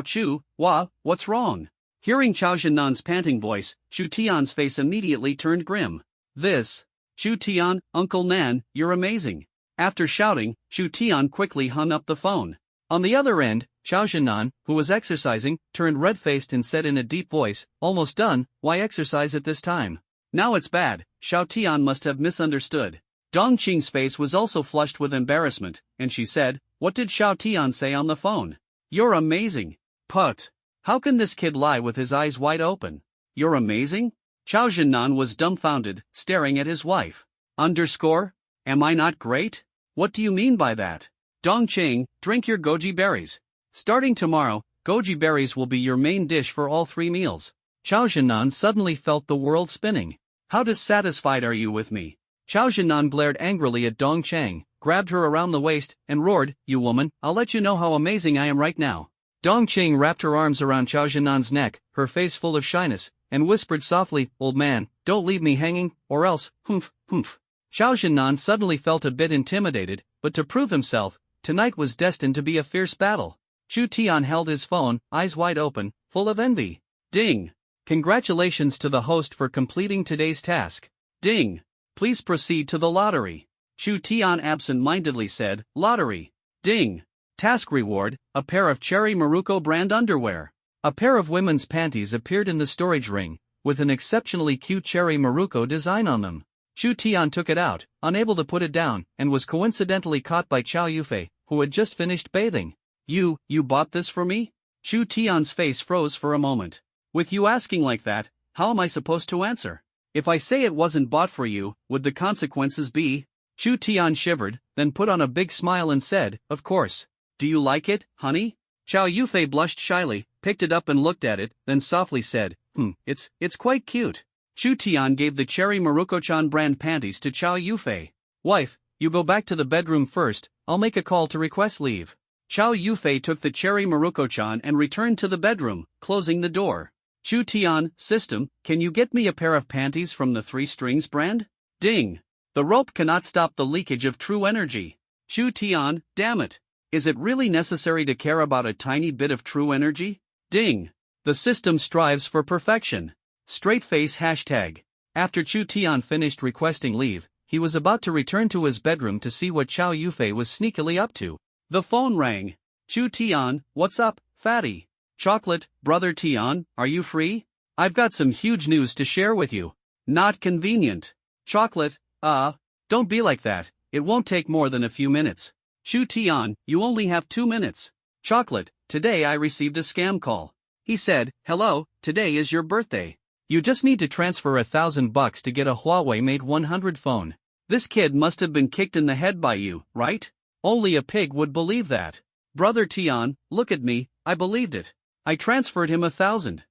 Chu, what's wrong?" Hearing Chao Zhennan's panting voice, Chu Tian's face immediately turned grim. Chu Tian, Uncle Nan, you're amazing." After shouting, Chu Tian quickly hung up the phone. On the other end, Chao Zhennan, who was exercising, turned red-faced and said in a deep voice, "Almost done, why exercise at this time?" "Now it's bad, Xiao Tian must have misunderstood. Dongqing's face was also flushed with embarrassment, and she said, "What did Xiao Tian say on the phone? You're amazing. Put. How can this kid lie with his eyes wide open? You're amazing?" Chao Zhennan was dumbfounded, staring at his wife. Am I not great? What do you mean by that? Dongqing, drink your goji berries. Starting tomorrow, goji berries will be your main dish for all 3 meals. Chao Zhennan suddenly felt the world spinning. How dissatisfied are you with me? Chao Zhennan glared angrily at Dongqing, grabbed her around the waist, and roared, "You woman, I'll let you know how amazing I am right now." Dongqing wrapped her arms around Chao Zhennan's neck, her face full of shyness, and whispered softly, "Old man, don't leave me hanging, or else, humph, humph." Chao Zhennan suddenly felt a bit intimidated, but to prove himself, tonight was destined to be a fierce battle. Chu Tian held his phone, eyes wide open, full of envy. Ding! Congratulations to the host for completing today's task. Ding! Please proceed to the lottery. Chu Tian absent-mindedly said, "Lottery." Ding! Task reward, a pair of Cherry Maruko brand underwear. A pair of women's panties appeared in the storage ring, with an exceptionally cute Cherry Maruko design on them. Chu Tian took it out, unable to put it down, and was coincidentally caught by Chow Yufei, who had just finished bathing. You bought this for me?" Chu Tian's face froze for a moment. "With you asking like that, how am I supposed to answer? If I say it wasn't bought for you, would the consequences be?" Chu Tian shivered, then put on a big smile and said, "Of course. Do you like it, honey?" Chow Yufei blushed shyly, picked it up and looked at it, then softly said, It's quite cute." Chu Tian gave the Cherry Maruko-chan brand panties to Chow Yufei. "Wife, you go back to the bedroom first, I'll make a call to request leave." Chow Yufei took the Cherry Maruko-chan and returned to the bedroom, closing the door. Chu Tian, system, can you get me a pair of panties from the 3 Strings brand? Ding! The rope cannot stop the leakage of true energy. Chu Tian, damn it. Is it really necessary to care about a tiny bit of true energy? Ding! The system strives for perfection. Straight face hashtag. After Chu Tian finished requesting leave, he was about to return to his bedroom to see what Chow Yufei was sneakily up to. The phone rang. Chu Tian, what's up, fatty? Chocolate, brother Tian, are you free? I've got some huge news to share with you. Not convenient. Chocolate, don't be like that, it won't take more than a few minutes. Chu Tian, you only have 2 minutes. Chocolate, today I received a scam call. He said, "Hello, today is your birthday. You just need to transfer $1,000 to get a Huawei Mate 100 phone. This kid must have been kicked in the head by you, right? Only a pig would believe that. Brother Tian, look at me, I believed it. I transferred him 1,000.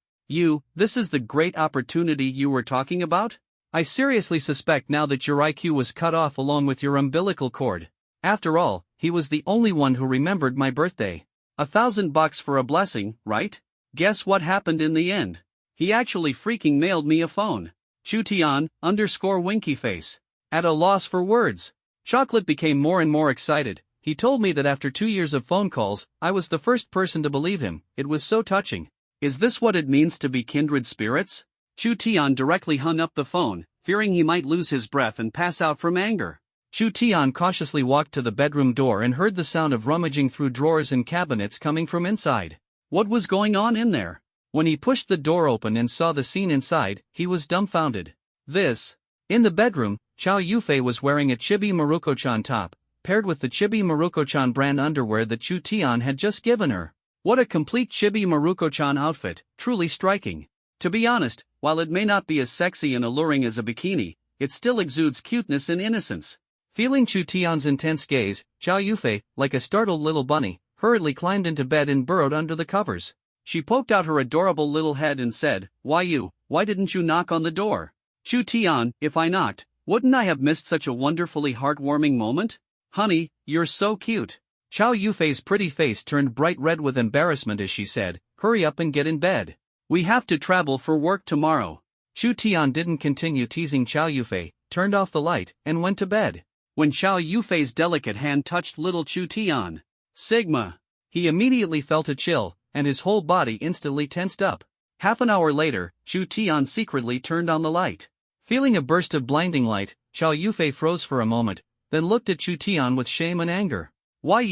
This is the great opportunity you were talking about? I seriously suspect now that your IQ was cut off along with your umbilical cord. After all, he was the only one who remembered my birthday. $1,000 for a blessing, right? Guess what happened in the end? He actually freaking mailed me a phone." Chu Tian, _winky face. At a loss for words. Chocolate became more and more excited. He told me that after 2 years of phone calls, I was the first person to believe him. It was so touching. Is this what it means to be kindred spirits? Chu Tian directly hung up the phone, fearing he might lose his breath and pass out from anger. Chu Tian cautiously walked to the bedroom door and heard the sound of rummaging through drawers and cabinets coming from inside. What was going on in there? When he pushed the door open and saw the scene inside, he was dumbfounded. In the bedroom, Chow Yufei was wearing a Chibi Maruko-chan top, paired with the Chibi Maruko-chan brand underwear that Chu Tian had just given her. What a complete Chibi Maruko-chan outfit, truly striking. To be honest, while it may not be as sexy and alluring as a bikini, it still exudes cuteness and innocence. Feeling Chu Tian's intense gaze, Chow Yufei, like a startled little bunny, hurriedly climbed into bed and burrowed under the covers. She poked out her adorable little head and said, Why didn't you knock on the door? Chu Tian, if I knocked, wouldn't I have missed such a wonderfully heartwarming moment? Honey, you're so cute. Chow Yufei's pretty face turned bright red with embarrassment as she said, Hurry up and get in bed. We have to travel for work tomorrow. Chu Tian didn't continue teasing Chow Yufei, turned off the light, and went to bed. When Chow Yufei's delicate hand touched little Chu Tian, Sigma, he immediately felt a chill, and his whole body instantly tensed up. Half an hour later, Chu Tian secretly turned on the light. Feeling a burst of blinding light, Chow Yufei froze for a moment, then looked at Chu Tian with shame and anger. Why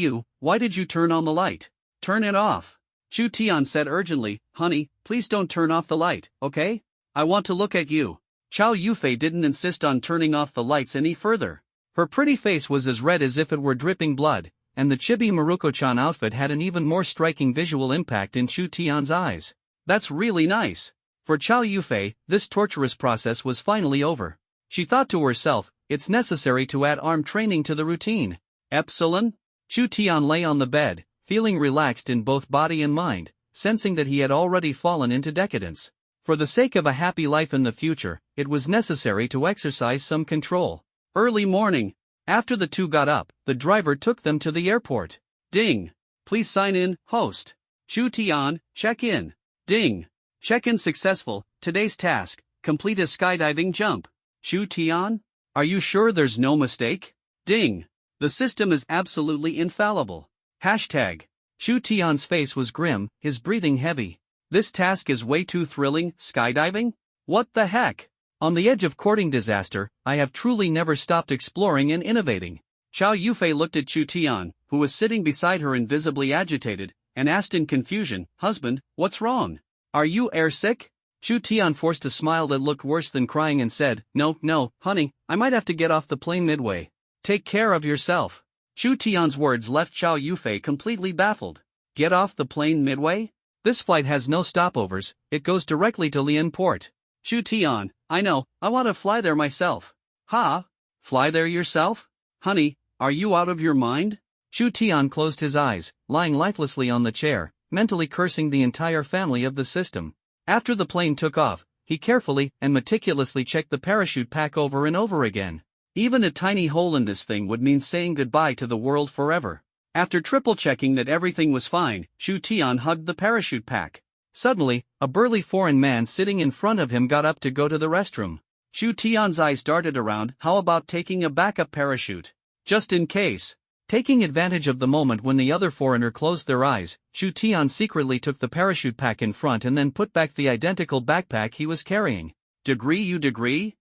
did you turn on the light? Turn it off. Chu Tian said urgently, Honey, please don't turn off the light, okay? I want to look at you. Chow Yufei didn't insist on turning off the lights any further. Her pretty face was as red as if it were dripping blood, and the chibi Maruko-chan outfit had an even more striking visual impact in Chu Tian's eyes. That's really nice. For Chow Yufei, this torturous process was finally over. She thought to herself, it's necessary to add arm training to the routine. Epsilon? Chu Tian lay on the bed, feeling relaxed in both body and mind, sensing that he had already fallen into decadence. For the sake of a happy life in the future, it was necessary to exercise some control. Early morning. After the two got up, the driver took them to the airport. Ding. Please sign in, host. Chu Tian, check in. Ding. Check-in successful. Today's task, complete a skydiving jump. Chu Tian? Are you sure there's no mistake? Ding. The system is absolutely infallible. Hashtag. Chu Tian's face was grim, his breathing heavy. This task is way too thrilling, skydiving? What the heck? On the edge of courting disaster, I have truly never stopped exploring and innovating. Chow Yufei looked at Chu Tian, who was sitting beside her invisibly agitated, and asked in confusion, Husband, what's wrong? Are you airsick? Chu Tian forced a smile that looked worse than crying and said, No, honey, I might have to get off the plane midway. Take care of yourself. Chu Tian's words left Chow Yufei completely baffled. Get off the plane midway? This flight has no stopovers, it goes directly to Lian Port. Chu Tian, I know, I want to fly there myself. Ha? Fly there yourself? Honey, are you out of your mind? Chu Tian closed his eyes, lying lifelessly on the chair, mentally cursing the entire family of the system. After the plane took off, he carefully and meticulously checked the parachute pack over and over again. Even a tiny hole in this thing would mean saying goodbye to the world forever. After triple checking that everything was fine, Chu Tian hugged the parachute pack. Suddenly, a burly foreign man sitting in front of him got up to go to the restroom. Chu Tian's eyes darted around, how about taking a backup parachute? Just in case. Taking advantage of the moment when the other foreigner closed their eyes, Chu Tian secretly took the parachute pack in front and then put back the identical backpack he was carrying. Degree?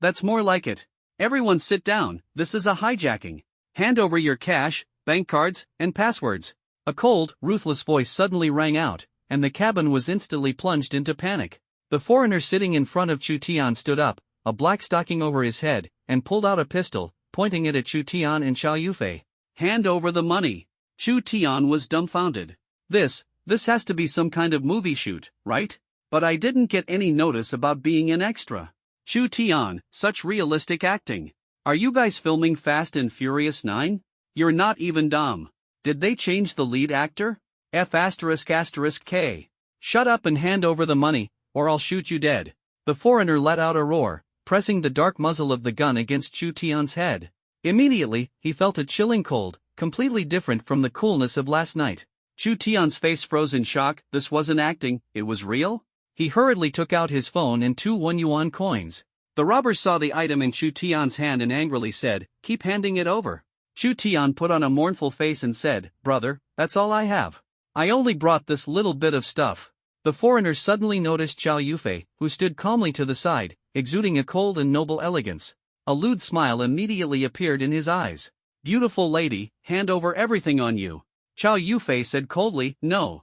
That's more like it. Everyone sit down, this is a hijacking. Hand over your cash, bank cards, and passwords. A cold, ruthless voice suddenly rang out, and the cabin was instantly plunged into panic. The foreigner sitting in front of Chu Tian stood up, a black stocking over his head, and pulled out a pistol, pointing it at Chu Tian and Chow Yufei. Hand over the money. Chu Tian was dumbfounded. This has to be some kind of movie shoot, right? But I didn't get any notice about being an extra. Chu Tian, such realistic acting. Are you guys filming Fast and Furious 9? You're not even dumb. Did they change the lead actor? F***K. Shut up and hand over the money, or I'll shoot you dead. The foreigner let out a roar, pressing the dark muzzle of the gun against Chu Tian's head. Immediately, he felt a chilling cold, completely different from the coolness of last night. Chu Tian's face froze in shock. This wasn't acting, it was real? He hurriedly took out his phone and 2 1-yuan coins. The robber saw the item in Chu Tian's hand and angrily said, Keep handing it over. Chu Tian put on a mournful face and said, Brother, that's all I have. I only brought this little bit of stuff. The foreigner suddenly noticed Chow Yufei, who stood calmly to the side, exuding a cold and noble elegance. A lewd smile immediately appeared in his eyes. Beautiful lady, hand over everything on you. Chow Yufei said coldly, No?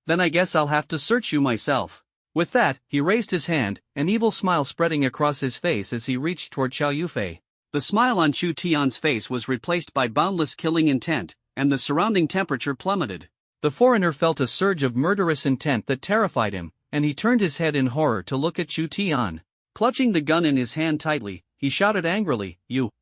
Then I guess I'll have to search you myself. With that, he raised his hand, an evil smile spreading across his face as he reached toward Chow Yufei. The smile on Chu Tian's face was replaced by boundless killing intent, and the surrounding temperature plummeted. The foreigner felt a surge of murderous intent that terrified him, and he turned his head in horror to look at Chu Tian. Clutching the gun in his hand tightly, he shouted angrily,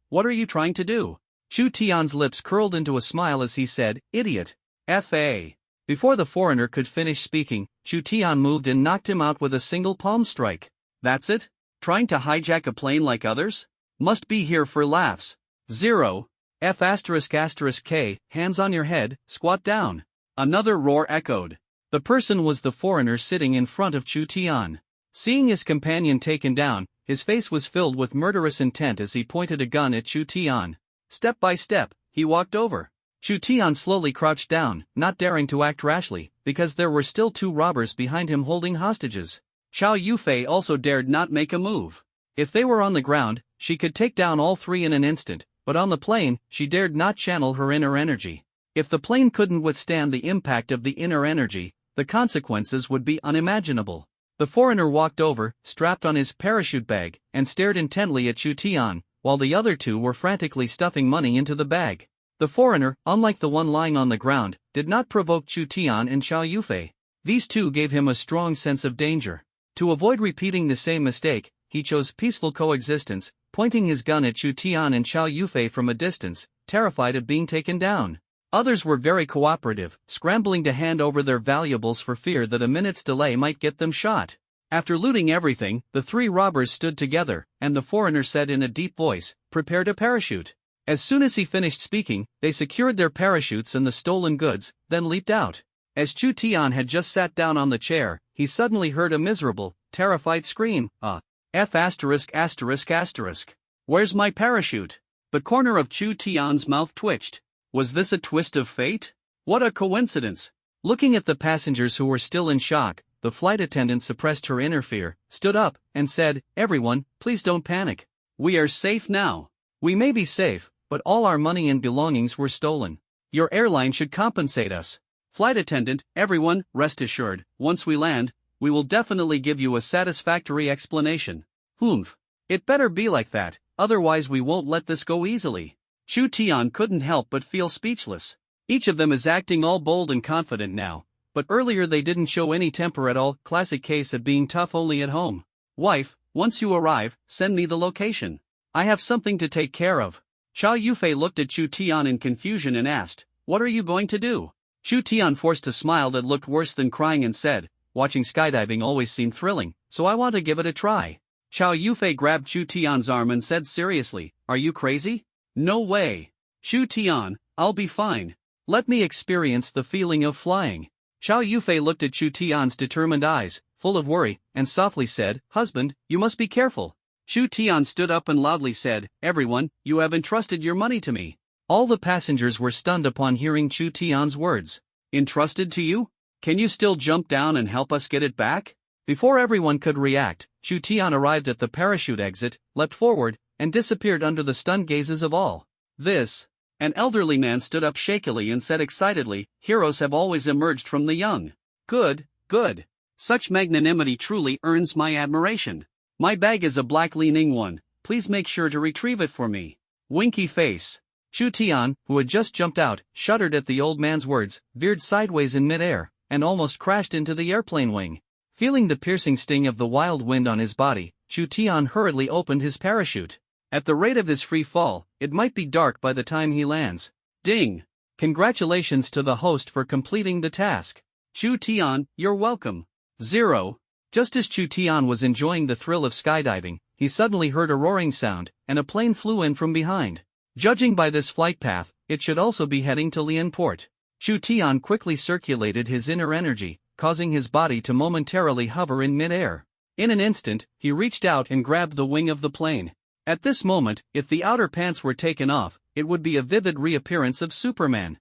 What are you trying to do? Chu Tian's lips curled into a smile as he said, Idiot. F.A. Before the foreigner could finish speaking, Chu Tian moved and knocked him out with a single palm strike. That's it? Trying to hijack a plane like others? Must be here for laughs. 0. F***K, hands on your head, squat down. Another roar echoed. The person was the foreigner sitting in front of Chu Tian. Seeing his companion taken down, his face was filled with murderous intent as he pointed a gun at Chu Tian. Step by step, he walked over. Chu Tian slowly crouched down, not daring to act rashly, because there were still 2 robbers behind him holding hostages. Chow Yufei also dared not make a move. If they were on the ground, she could take down all 3 in an instant, but on the plane, she dared not channel her inner energy. If the plane couldn't withstand the impact of the inner energy, the consequences would be unimaginable. The foreigner walked over, strapped on his parachute bag, and stared intently at Chu Tian, while the other two were frantically stuffing money into the bag. The foreigner, unlike the one lying on the ground, did not provoke Chu Tian and Xiao Yufei. These two gave him a strong sense of danger. To avoid repeating the same mistake, he chose peaceful coexistence, pointing his gun at Chu Tian and Xiao Yufei from a distance, terrified of being taken down. Others were very cooperative, scrambling to hand over their valuables for fear that a minute's delay might get them shot. After looting everything, the three robbers stood together, and the foreigner said in a deep voice, "Prepare to parachute." As soon as he finished speaking, they secured their parachutes and the stolen goods, then leaped out. As Chu Tian had just sat down on the chair, he suddenly heard a miserable, terrified scream, F*******. Where's my parachute? The corner of Chu Tian's mouth twitched. Was this a twist of fate? What a coincidence! Looking at the passengers who were still in shock, the flight attendant suppressed her inner fear, stood up, and said, "Everyone, please don't panic. We are safe now. We may be safe, but all our money and belongings were stolen. Your airline should compensate us. Flight attendant, everyone, rest assured, once we land, we will definitely give you a satisfactory explanation." Humph. It better be like that, otherwise we won't let this go easily. Chu Tian couldn't help but feel speechless. Each of them is acting all bold and confident now, but earlier they didn't show any temper at all, classic case of being tough only at home. "Wife, once you arrive, send me the location. I have something to take care of." Xiao Yufei looked at Chu Tian in confusion and asked, "What are you going to do?" Chu Tian forced a smile that looked worse than crying and said, "Watching skydiving always seemed thrilling, so I want to give it a try." Xiao Yufei grabbed Chu Tian's arm and said seriously, "Are you crazy? No way. Chu Tian, I'll be fine. Let me experience the feeling of flying." Xiao Yufei looked at Chu Tian's determined eyes, full of worry, and softly said, "Husband, you must be careful." Chu Tian stood up and loudly said, "Everyone, you have entrusted your money to me." All the passengers were stunned upon hearing Chu Tian's words. "Entrusted to you? Can you still jump down and help us get it back?" Before everyone could react, Chu Tian arrived at the parachute exit, leapt forward, and disappeared under the stunned gazes of all. An elderly man stood up shakily and said excitedly, "Heroes have always emerged from the young. Good, good. Such magnanimity truly earns my admiration. My bag is a black Li-Ning one, please make sure to retrieve it for me." Winky face. Chu Tian, who had just jumped out, shuddered at the old man's words, veered sideways in midair, and almost crashed into the airplane wing. Feeling the piercing sting of the wild wind on his body, Chu Tian hurriedly opened his parachute. At the rate of his free fall, it might be dark by the time he lands. Ding! Congratulations to the host for completing the task. Chu Tian, you're welcome. 0. Just as Chu Tian was enjoying the thrill of skydiving, he suddenly heard a roaring sound, and a plane flew in from behind. Judging by this flight path, it should also be heading to Lian Port. Chu Tian quickly circulated his inner energy, causing his body to momentarily hover in midair. In an instant, he reached out and grabbed the wing of the plane. At this moment, if the outer pants were taken off, it would be a vivid reappearance of Superman.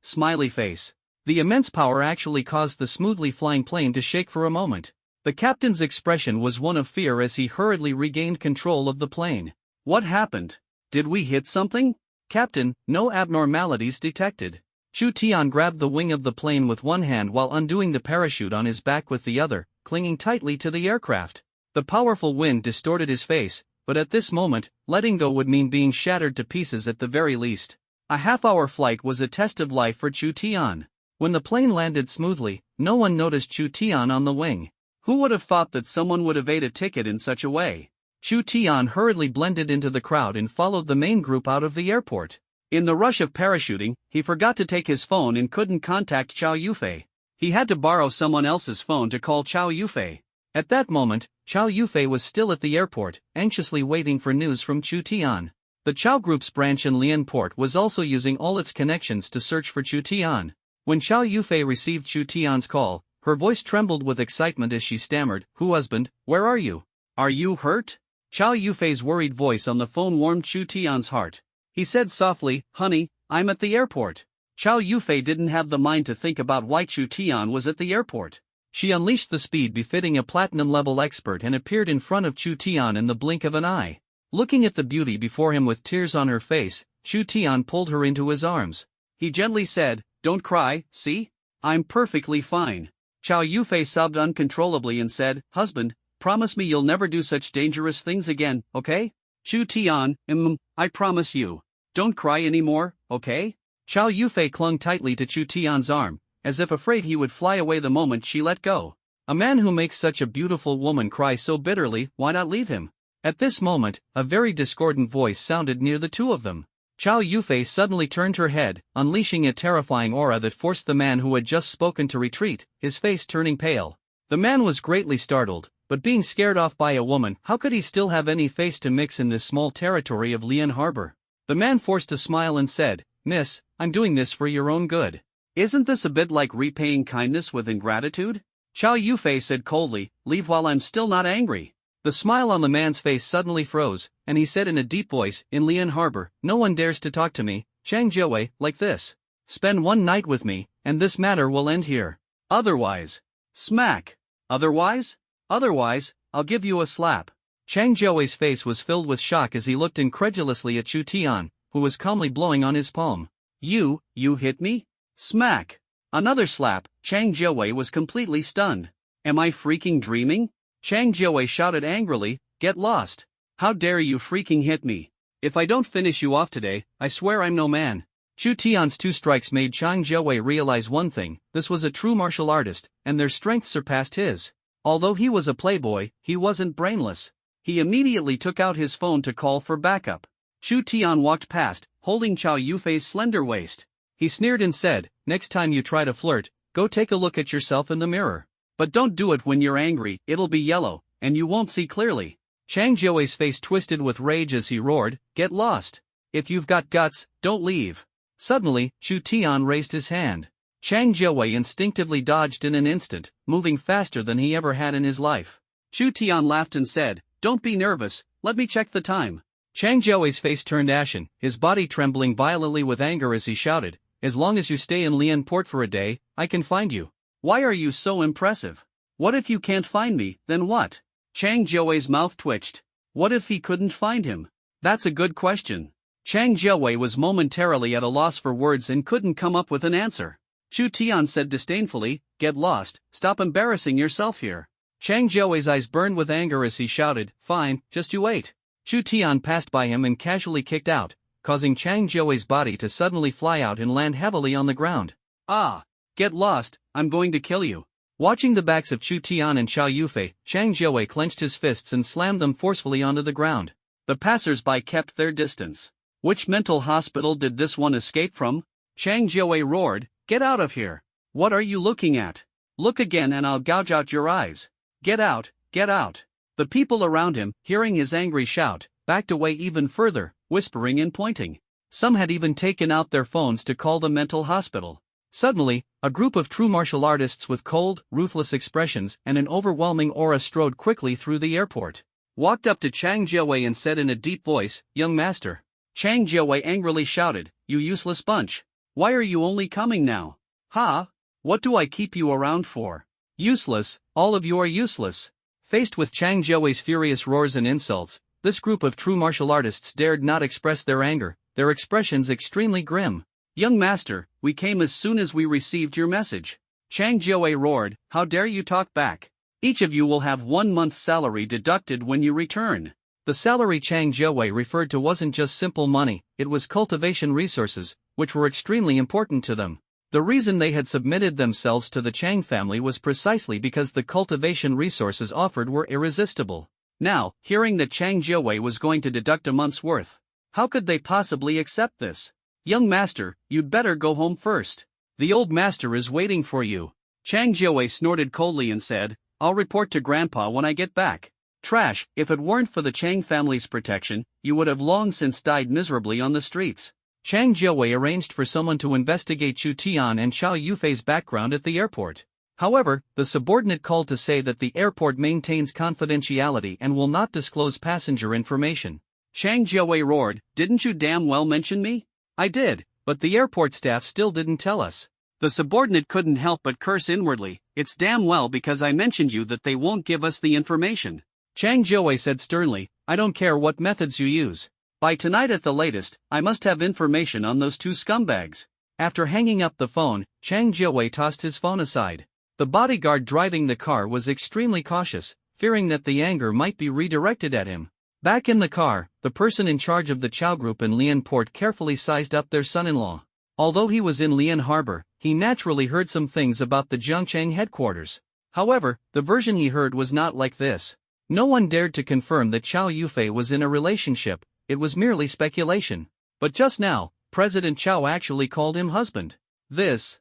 Smiley face. The immense power actually caused the smoothly flying plane to shake for a moment. The captain's expression was one of fear as he hurriedly regained control of the plane. "What happened? Did we hit something?" "Captain, no abnormalities detected." Chu Tian grabbed the wing of the plane with one hand while undoing the parachute on his back with the other, clinging tightly to the aircraft. The powerful wind distorted his face, but at this moment, letting go would mean being shattered to pieces at the very least. A half-hour flight was a test of life for Chu Tian. When the plane landed smoothly, no one noticed Chu Tian on the wing. Who would have thought that someone would evade a ticket in such a way? Chu Tian hurriedly blended into the crowd and followed the main group out of the airport. In the rush of parachuting, he forgot to take his phone and couldn't contact Xiao Yufei. He had to borrow someone else's phone to call Xiao Yufei. At that moment, Xiao Yufei was still at the airport, anxiously waiting for news from Chu Tian. The Xiao Group's branch in Lian Port was also using all its connections to search for Chu Tian. When Xiao Yufei received Chu Tian's call, her voice trembled with excitement as she stammered, "Husband, where are you? Are you hurt?" Xiao Yufei's worried voice on the phone warmed Chu Tian's heart. He said softly, "Honey, I'm at the airport." Xiao Yufei didn't have the mind to think about why Chu Tian was at the airport. She unleashed the speed befitting a platinum-level expert and appeared in front of Chu Tian in the blink of an eye. Looking at the beauty before him with tears on her face, Chu Tian pulled her into his arms. He gently said, "Don't cry, see? I'm perfectly fine." Xiao Yufei sobbed uncontrollably and said, "Husband, promise me you'll never do such dangerous things again, okay?" Chu Tian, I promise you. Don't cry anymore, okay? Chow Yufei clung tightly to Chu Tian's arm, as if afraid he would fly away the moment she let go. A man who makes such a beautiful woman cry so bitterly, why not leave him? At this moment, a very discordant voice sounded near the two of them. Chow Yufei suddenly turned her head, unleashing a terrifying aura that forced the man who had just spoken to retreat, his face turning pale. The man was greatly startled, but being scared off by a woman, how could he still have any face to mix in this small territory of Lian Harbor? The man forced a smile and said, "Miss, I'm doing this for your own good. Isn't this a bit like repaying kindness with ingratitude?" Chow Yufei said coldly, "Leave while I'm still not angry." The smile on the man's face suddenly froze, and he said in a deep voice, "In Lian Harbor, no one dares to talk to me, Chang Jiawei, like this. Spend one night with me, and this matter will end here. Otherwise..." Smack! Otherwise? Otherwise, I'll give you a slap. Chang Jiawei's face was filled with shock as he looked incredulously at Chu Tian, who was calmly blowing on his palm. You hit me? Smack! Another slap. Chang Jiawei was completely stunned. Am I freaking dreaming? Chang Jiawei shouted angrily, "Get lost! How dare you freaking hit me? If I don't finish you off today, I swear I'm no man." Chu Tian's two strikes made Chang Jiawei realize one thing: this was a true martial artist, and their strength surpassed his. Although he was a playboy, he wasn't brainless. He immediately took out his phone to call for backup. Chu Tian walked past, holding Chow Yufei's slender waist. He sneered and said, "Next time you try to flirt, go take a look at yourself in the mirror. But don't do it when you're angry, it'll be yellow, and you won't see clearly." Chang Jiawei's face twisted with rage as he roared, "Get lost! If you've got guts, don't leave." Suddenly, Chu Tian raised his hand. Chang Jiawei instinctively dodged in an instant, moving faster than he ever had in his life. Chu Tian laughed and said, "Don't be nervous, let me check the time." Chang Jiawei's face turned ashen, his body trembling violently with anger as he shouted, "As long as you stay in Lian Port for a day, I can find you. Why are you so impressive? What if you can't find me, then what?" Chang Jiawei's mouth twitched. What if he couldn't find him? That's a good question. Chang Jiawei was momentarily at a loss for words and couldn't come up with an answer. Chu Tian said disdainfully, "Get lost, stop embarrassing yourself here." Chang Jiawei's eyes burned with anger as he shouted, "Fine, just you wait." Chu Tian passed by him and casually kicked out, causing Chang Jiawei's body to suddenly fly out and land heavily on the ground. "Ah! Get lost, I'm going to kill you." Watching the backs of Chu Tian and Chow Yufei, Chang Jiawei clenched his fists and slammed them forcefully onto the ground. The passers-by kept their distance. Which mental hospital did this one escape from? Chang Jiawei roared, "Get out of here! What are you looking at? Look again and I'll gouge out your eyes. Get out, get out." The people around him, hearing his angry shout, backed away even further, whispering and pointing. Some had even taken out their phones to call the mental hospital. Suddenly, a group of true martial artists with cold, ruthless expressions and an overwhelming aura strode quickly through the airport. Walked up to Chang Jiawei and said in a deep voice, "Young master." Chang Jiawei angrily shouted, "You useless bunch! Why are you only coming now? Ha? What do I keep you around for? Useless, all of you are useless." Faced with Chang Jiawei's furious roars and insults, this group of true martial artists dared not express their anger, their expressions extremely grim. "Young master, we came as soon as we received your message." Chang Jiawei roared, "How dare you talk back? Each of you will have 1 month's salary deducted when you return." The salary Chang Jiawei referred to wasn't just simple money, it was cultivation resources, which were extremely important to them. The reason they had submitted themselves to the Chang family was precisely because the cultivation resources offered were irresistible. Now, hearing that Chang Jiawei was going to deduct a month's worth, how could they possibly accept this? "Young master, you'd better go home first. The old master is waiting for you." Chang Jiawei snorted coldly and said, "I'll report to Grandpa when I get back." Trash, if it weren't for the Chang family's protection, you would have long since died miserably on the streets. Chang Jiawei arranged for someone to investigate Chu Tian and Chow Yufei's background at the airport. However, the subordinate called to say that the airport maintains confidentiality and will not disclose passenger information. Chang Jiawei roared, "Didn't you damn well mention me?" "I did, but the airport staff still didn't tell us." The subordinate couldn't help but curse inwardly, "It's damn well because I mentioned you that they won't give us the information." Chang Jiawei said sternly, "I don't care what methods you use. By tonight at the latest, I must have information on those two scumbags." After hanging up the phone, Chang Jiawei tossed his phone aside. The bodyguard driving the car was extremely cautious, fearing that the anger might be redirected at him. Back in the car, the person in charge of the Chow Group in Lian Port carefully sized up their son-in-law. Although he was in Lian Harbor, he naturally heard some things about the Zhangcheng headquarters. However, the version he heard was not like this. No one dared to confirm that Chow Yufei was in a relationship, it was merely speculation. But just now, President Chow actually called him husband. This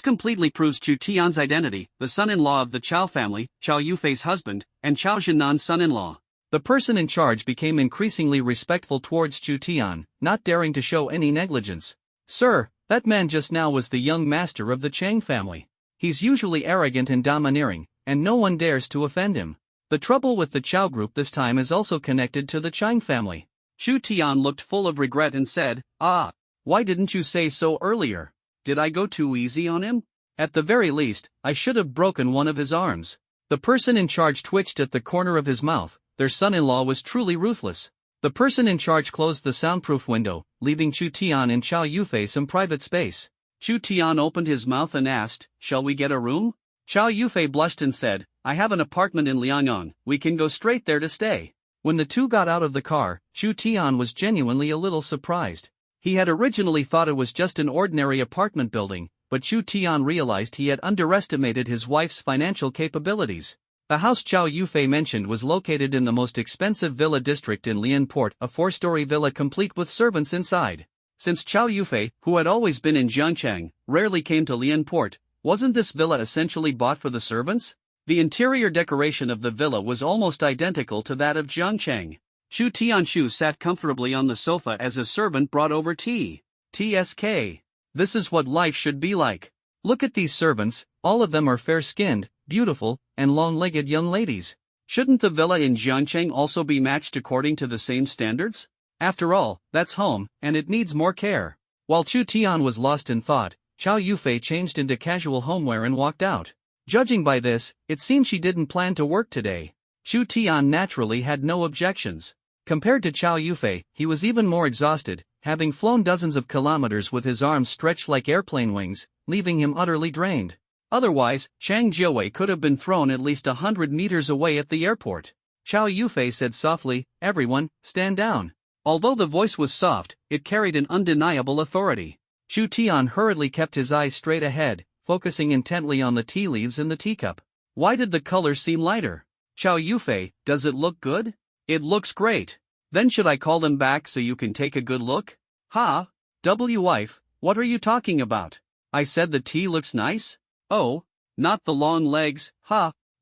completely proves Chu Tian's identity, the son-in-law of the Chow family, Chow Yufei's husband, and Chow Zhenan's son-in-law. The person in charge became increasingly respectful towards Chu Tian, not daring to show any negligence. Sir, that man just now was the young master of the Chang family. He's usually arrogant and domineering, and no one dares to offend him. The trouble with the Chow Group this time is also connected to the Chang family. Chu Tian looked full of regret and said, why didn't you say so earlier? Did I go too easy on him? At the very least, I should have broken one of his arms. The person in charge twitched at the corner of his mouth. Their son-in-law was truly ruthless. The person in charge closed the soundproof window, leaving Chu Tian and Chow Yufei some private space. Chu Tian opened his mouth and asked, "Shall we get a room?" Chow Yufei blushed and said, "I have an apartment in Liang'an, we can go straight there to stay." When the two got out of the car, Chu Tian was genuinely a little surprised. He had originally thought it was just an ordinary apartment building, but Chu Tian realized he had underestimated his wife's financial capabilities. The house Chow Yufei mentioned was located in the most expensive villa district in Lian Port, a 4-story villa complete with servants inside. Since Chow Yufei, who had always been in Zhangcheng, rarely came to Lian Port, wasn't this villa essentially bought for the servants? The interior decoration of the villa was almost identical to that of Zhangcheng. Chu Tianshu sat comfortably on the sofa as a servant brought over tea. TSK. This is what life should be like. Look at these servants, all of them are fair-skinned, beautiful, and long-legged young ladies. Shouldn't the villa in Zhangcheng also be matched according to the same standards? After all, that's home, and it needs more care. While Chu Tian was lost in thought, Chow Yufei changed into casual homeware and walked out. Judging by this, it seemed she didn't plan to work today. Chu Tian naturally had no objections. Compared to Chow Yufei, he was even more exhausted, having flown dozens of kilometers with his arms stretched like airplane wings, leaving him utterly drained. Otherwise, Chang Jiawei could have been thrown at least 100 meters away at the airport. Chow Yufei said softly, "Everyone, stand down." Although the voice was soft, it carried an undeniable authority. Chu Tian hurriedly kept his eyes straight ahead, focusing intently on the tea leaves in the teacup. Why did the color seem lighter? Chow Yufei, does it look good? It looks great. Then should I call them back so you can take a good look? Wife, what are you talking about? I said the tea looks nice? Oh, not the long legs,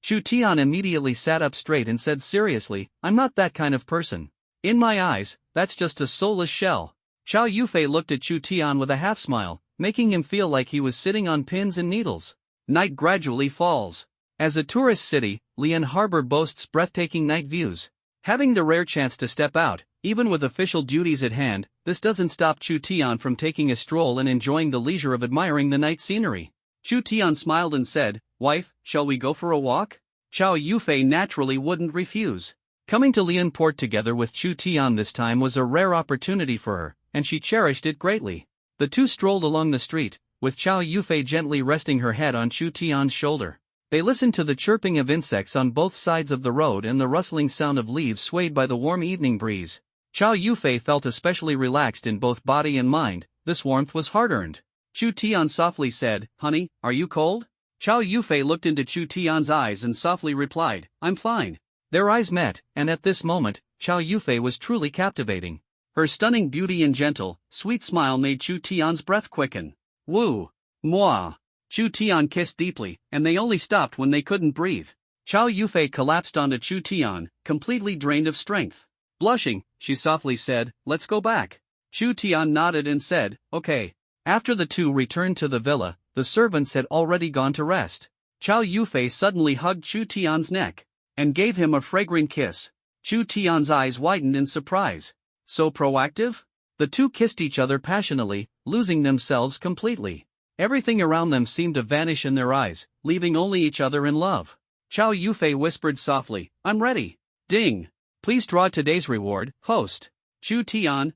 Chu Tian immediately sat up straight and said seriously, I'm not that kind of person. In my eyes, that's just a soulless shell. Chow Yufei looked at Chu Tian with a half-smile, making him feel like he was sitting on pins and needles. Night gradually falls. As a tourist city, Lian Harbor boasts breathtaking night views. Having the rare chance to step out, even with official duties at hand, this doesn't stop Chu Tian from taking a stroll and enjoying the leisure of admiring the night scenery. Chu Tian smiled and said, "Wife, shall we go for a walk?" Chow Yufei naturally wouldn't refuse. Coming to Lian Port together with Chu Tian this time was a rare opportunity for her, and she cherished it greatly. The two strolled along the street, with Chow Yufei gently resting her head on Chu Tian's shoulder. They listened to the chirping of insects on both sides of the road and the rustling sound of leaves swayed by the warm evening breeze. Chow Yufei felt especially relaxed in both body and mind. This warmth was hard-earned. Chu Tian softly said, "Honey, are you cold?" Chow Yufei looked into Chu Tian's eyes and softly replied, "I'm fine." Their eyes met, and at this moment, Chow Yufei was truly captivating. Her stunning beauty and gentle, sweet smile made Chu Tian's breath quicken. Woo! Moi! Chu Tian kissed deeply, and they only stopped when they couldn't breathe. Chow Yufei collapsed onto Chu Tian, completely drained of strength. Blushing, she softly said, "Let's go back." Chu Tian nodded and said, "Okay." After the two returned to the villa, the servants had already gone to rest. Chow Yufei suddenly hugged Chu Tian's neck and gave him a fragrant kiss. Chu Tian's eyes widened in surprise. So proactive? The two kissed each other passionately, losing themselves completely. Everything around them seemed to vanish in their eyes, leaving only each other in love. Chow Yufei whispered softly, "I'm ready." Ding! Please draw today's reward, host. Chu Tian,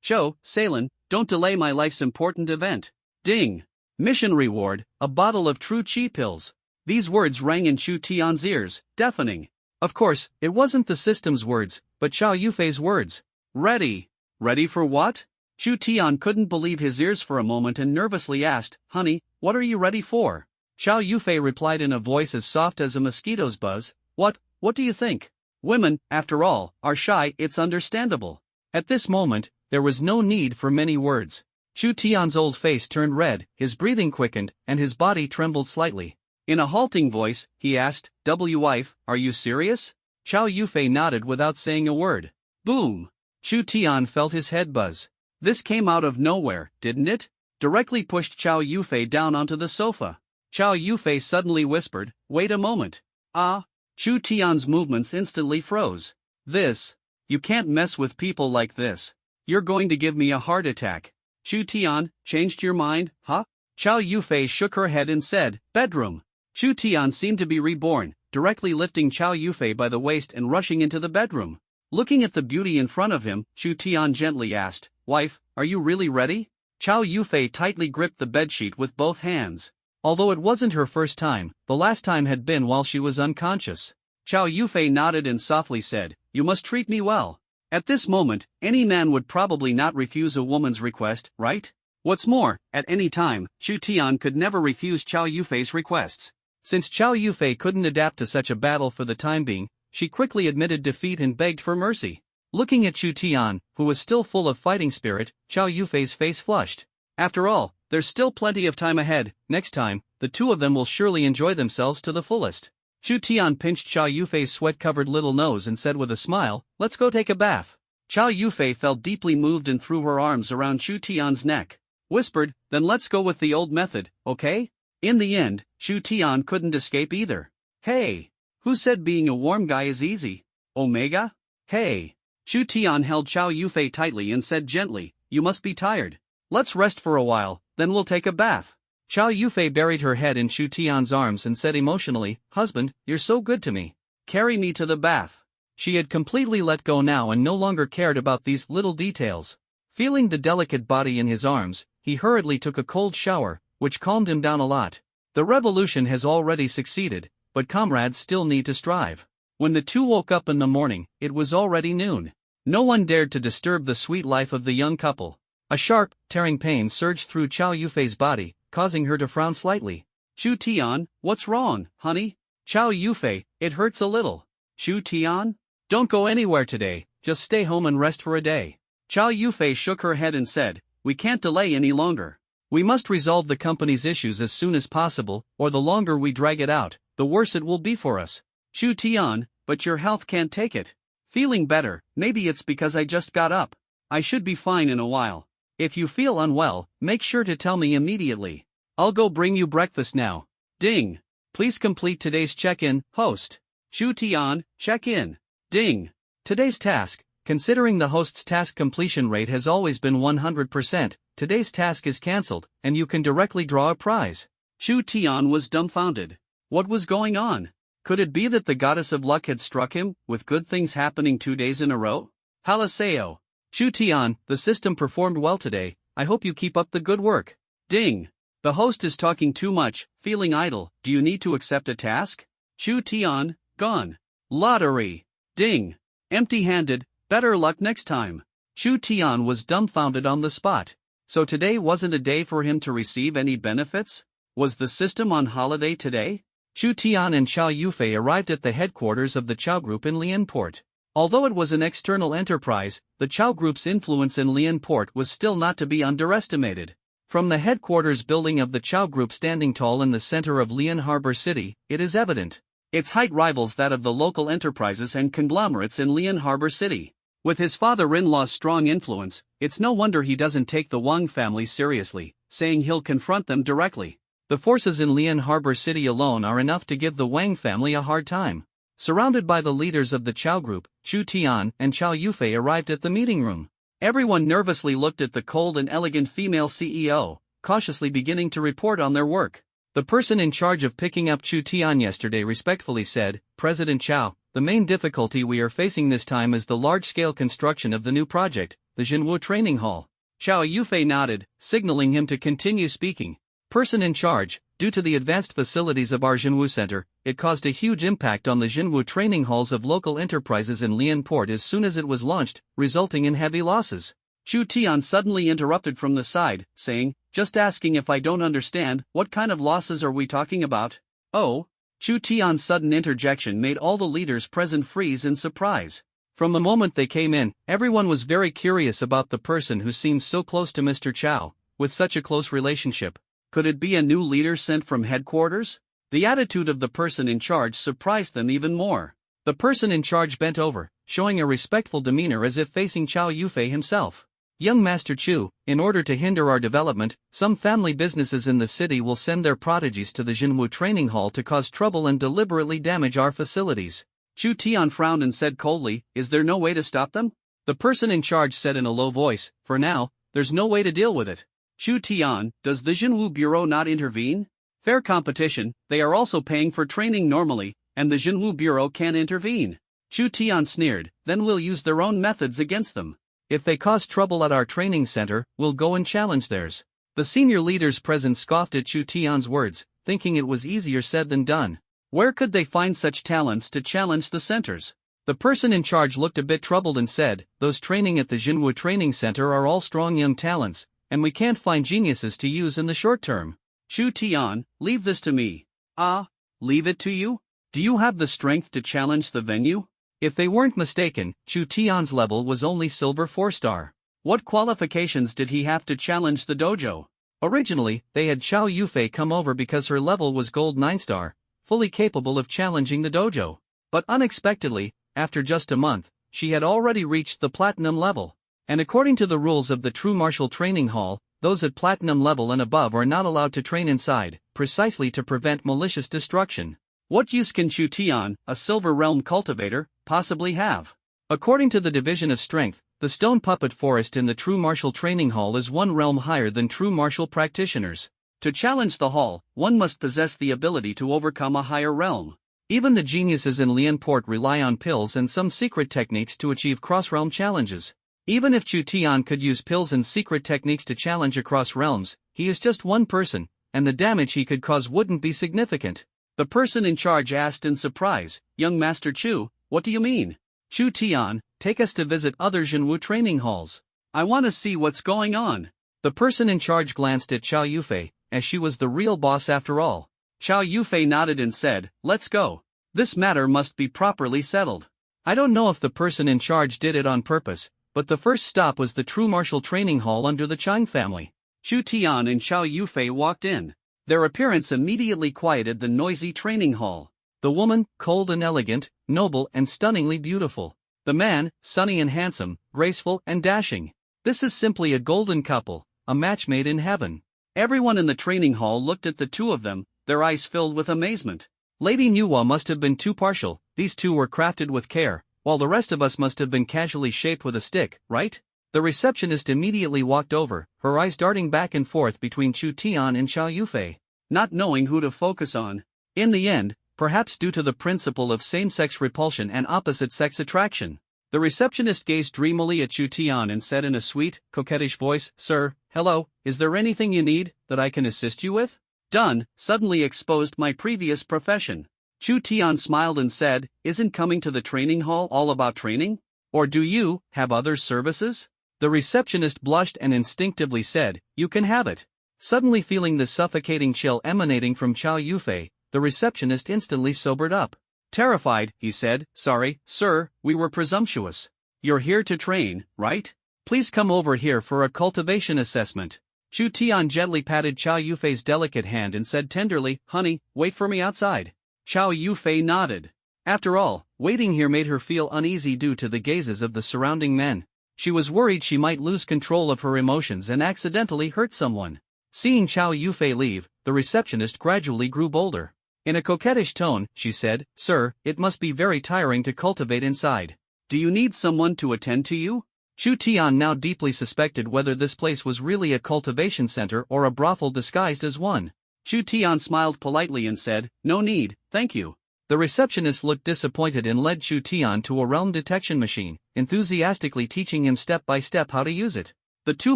#Show, Salin, don't delay my life's important event. Ding! Mission reward, a bottle of true chi pills. These words rang in Chu Tian's ears, deafening. Of course, it wasn't the system's words, but Chow Yufei's words. Ready. Ready for what? Chu Tian couldn't believe his ears for a moment and nervously asked, Honey, what are you ready for? Chow Yufei replied in a voice as soft as a mosquito's buzz, What do you think? Women, after all, are shy, it's understandable. At this moment, there was no need for many words. Chu Tian's old face turned red, his breathing quickened, and his body trembled slightly. In a halting voice, he asked, Wife, are you serious? Chow Yufei nodded without saying a word. Boom! Chu Tian felt his head buzz. This came out of nowhere, didn't it? Directly pushed Chow Yufei down onto the sofa. Chow Yufei suddenly whispered, Wait a moment. Ah! Chu Tian's movements instantly froze. You can't mess with people like this. You're going to give me a heart attack. Chu Tian, changed your mind, huh? Chow Yufei shook her head and said, Bedroom. Chu Tian seemed to be reborn, directly lifting Chow Yufei by the waist and rushing into the bedroom. Looking at the beauty in front of him, Chu Tian gently asked, Wife, are you really ready? Chow Yufei tightly gripped the bedsheet with both hands. Although it wasn't her first time, the last time had been while she was unconscious. Chow Yufei nodded and softly said, You must treat me well. At this moment, any man would probably not refuse a woman's request, right? What's more, at any time, Chu Tian could never refuse Chow Yufei's requests. Since Chow Yufei couldn't adapt to such a battle for the time being, she quickly admitted defeat and begged for mercy. Looking at Chu Tian, who was still full of fighting spirit, Chow Yufei's face flushed. After all, there's still plenty of time ahead. Next time, the two of them will surely enjoy themselves to the fullest. Chu Tian pinched Chow Yufei's sweat-covered little nose and said with a smile, Let's go take a bath. Chow Yufei felt deeply moved and threw her arms around Chu Tian's neck. Whispered, Then let's go with the old method, okay? In the end, Chu Tian couldn't escape either. Hey! Who said being a warm guy is easy? Omega? Hey! Chu Tian held Chow Yufei tightly and said gently, You must be tired. Let's rest for a while, then we'll take a bath. Chow Yufei buried her head in Chu Tian's arms and said emotionally, Husband, you're so good to me. Carry me to the bath. She had completely let go now and no longer cared about these little details. Feeling the delicate body in his arms, he hurriedly took a cold shower, which calmed him down a lot. The revolution has already succeeded, but comrades still need to strive. When the two woke up in the morning, it was already noon. No one dared to disturb the sweet life of the young couple. A sharp, tearing pain surged through Chow Yufei's body, causing her to frown slightly. Chu Tian, what's wrong, honey? Chow Yufei, it hurts a little. Chu Tian? Don't go anywhere today, just stay home and rest for a day. Chow Yufei shook her head and said, We can't delay any longer. We must resolve the company's issues as soon as possible, or the longer we drag it out, the worse it will be for us. Chu Tian, but your health can't take it. Feeling better, maybe it's because I just got up. I should be fine in a while. If you feel unwell, make sure to tell me immediately. I'll go bring you breakfast now. Ding. Please complete today's check-in, host. Chu Tian, check-in. Ding. Today's task, considering the host's task completion rate has always been 100%, today's task is cancelled, and you can directly draw a prize. Chu Tian was dumbfounded. What was going on? Could it be that the goddess of luck had struck him, with good things happening 2 days in a row? Halaseo. Chu Tian, the system performed well today, I hope you keep up the good work. Ding. The host is talking too much, feeling idle, do you need to accept a task? Chu Tian, gone. Lottery. Ding. Empty-handed, better luck next time. Chu Tian was dumbfounded on the spot. So today wasn't a day for him to receive any benefits? Was the system on holiday today? Chu Tian and Chow Yufei arrived at the headquarters of the Chow Group in Lianport. Although it was an external enterprise, the Chow Group's influence in Lianport was still not to be underestimated. From the headquarters building of the Chow Group standing tall in the center of Lian Harbor City, it is evident. Its height rivals that of the local enterprises and conglomerates in Lian Harbor City. With his father-in-law's strong influence, it's no wonder he doesn't take the Wang family seriously, saying he'll confront them directly. The forces in Lian Harbor City alone are enough to give the Wang family a hard time. Surrounded by the leaders of the Chow Group, Chu Tian and Chow Yufei arrived at the meeting room. Everyone nervously looked at the cold and elegant female CEO, cautiously beginning to report on their work. The person in charge of picking up Chu Tian yesterday respectfully said, President Chow, the main difficulty we are facing this time is the large-scale construction of the new project, the Jinwu Training Hall. Chow Yufei nodded, signaling him to continue speaking. Person in charge, Due to the advanced facilities of our Jinwu Center, it caused a huge impact on the Jinwu training halls of local enterprises in Lian Port as soon as it was launched, resulting in heavy losses. Chu Tian suddenly interrupted from the side, saying, "Just asking if I don't understand, what kind of losses are we talking about?" Oh? Chu Tian's sudden interjection made all the leaders present freeze in surprise. From the moment they came in, everyone was very curious about the person who seemed so close to Mr. Chow, with such a close relationship. Could it be a new leader sent from headquarters? The attitude of the person in charge surprised them even more. The person in charge bent over, showing a respectful demeanor as if facing Chow Yufei himself. "Young Master Chu, in order to hinder our development, some family businesses in the city will send their prodigies to the Jinwu training hall to cause trouble and deliberately damage our facilities." Chu Tian frowned and said coldly, "Is there no way to stop them?" The person in charge said in a low voice, "For now, there's no way to deal with it." Chu Tian, does the Jinwu Bureau not intervene? Fair competition, they are also paying for training normally, and the Jinwu Bureau can't intervene. Chu Tian sneered, "Then we'll use their own methods against them. If they cause trouble at our training center, we'll go and challenge theirs." The senior leaders present scoffed at Chu Tian's words, thinking it was easier said than done. Where could they find such talents to challenge the centers? The person in charge looked a bit troubled and said, "Those training at the Jinwu training center are all strong young talents, and we can't find geniuses to use in the short term." Chu Tian, leave this to me. Ah, leave it to you? Do you have the strength to challenge the venue? If they weren't mistaken, Chu Tian's level was only Silver 4-star. What qualifications did he have to challenge the dojo? Originally, they had Chow Yufei come over because her level was Gold 9-star, fully capable of challenging the dojo. But unexpectedly, after just a month, she had already reached the Platinum level. And according to the rules of the True Martial Training Hall, those at Platinum level and above are not allowed to train inside, precisely to prevent malicious destruction. What use can Chu Tian, a Silver Realm cultivator, possibly have? According to the Division of Strength, the Stone Puppet Forest in the True Martial Training Hall is one realm higher than true martial practitioners. To challenge the hall, one must possess the ability to overcome a higher realm. Even the geniuses in Lian Port rely on pills and some secret techniques to achieve cross-realm challenges. Even if Chu Tian could use pills and secret techniques to challenge across realms, he is just one person, and the damage he could cause wouldn't be significant. The person in charge asked in surprise, "Young Master Chu, what do you mean?" "Chu Tian, take us to visit other Jinwu training halls. I want to see what's going on." The person in charge glanced at Chow Yufei, as she was the real boss after all. Chow Yufei nodded and said, "Let's go. This matter must be properly settled." I don't know if the person in charge did it on purpose, but the first stop was the True Martial Training Hall under the Chang family. Chu Tian and Chow Yufei walked in. Their appearance immediately quieted the noisy training hall. The woman, cold and elegant, noble and stunningly beautiful. The man, sunny and handsome, graceful and dashing. This is simply a golden couple, a match made in heaven. Everyone in the training hall looked at the two of them, their eyes filled with amazement. Lady Nuwa must have been too partial, these two were crafted with care, while the rest of us must have been casually shaped with a stick, right? The receptionist immediately walked over, her eyes darting back and forth between Chu Tian and Chow Yufei, not knowing who to focus on. In the end, perhaps due to the principle of same-sex repulsion and opposite-sex attraction, the receptionist gazed dreamily at Chu Tian and said in a sweet, coquettish voice, "Sir, hello, is there anything you need that I can assist you with?" Done, suddenly exposed my previous profession. Chu Tian smiled and said, "Isn't coming to the training hall all about training? Or do you have other services?" The receptionist blushed and instinctively said, "You can have it." Suddenly feeling the suffocating chill emanating from Chow Yufei, the receptionist instantly sobered up. Terrified, he said, "Sorry, sir, we were presumptuous. You're here to train, right? Please come over here for a cultivation assessment." Chu Tian gently patted Chow Yufei's delicate hand and said tenderly, "Honey, wait for me outside." Chow Yufei nodded. After all, waiting here made her feel uneasy due to the gazes of the surrounding men. She was worried she might lose control of her emotions and accidentally hurt someone. Seeing Chow Yufei leave, the receptionist gradually grew bolder. In a coquettish tone, she said, "Sir, it must be very tiring to cultivate inside. Do you need someone to attend to you?" Chu Tian now deeply suspected whether this place was really a cultivation center or a brothel disguised as one. Chu Tian smiled politely and said, "No need, thank you." The receptionist looked disappointed and led Chu Tian to a realm detection machine, enthusiastically teaching him step by step how to use it. The two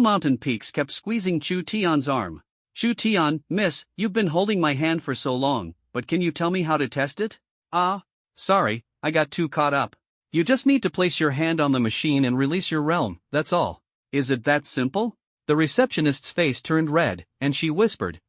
mountain peaks kept squeezing Chu Tian's arm. Chu Tian, miss, you've been holding my hand for so long, but can you tell me how to test it? Sorry, I got too caught up. You just need to place your hand on the machine and release your realm, that's all. Is it that simple? The receptionist's face turned red, and she whispered,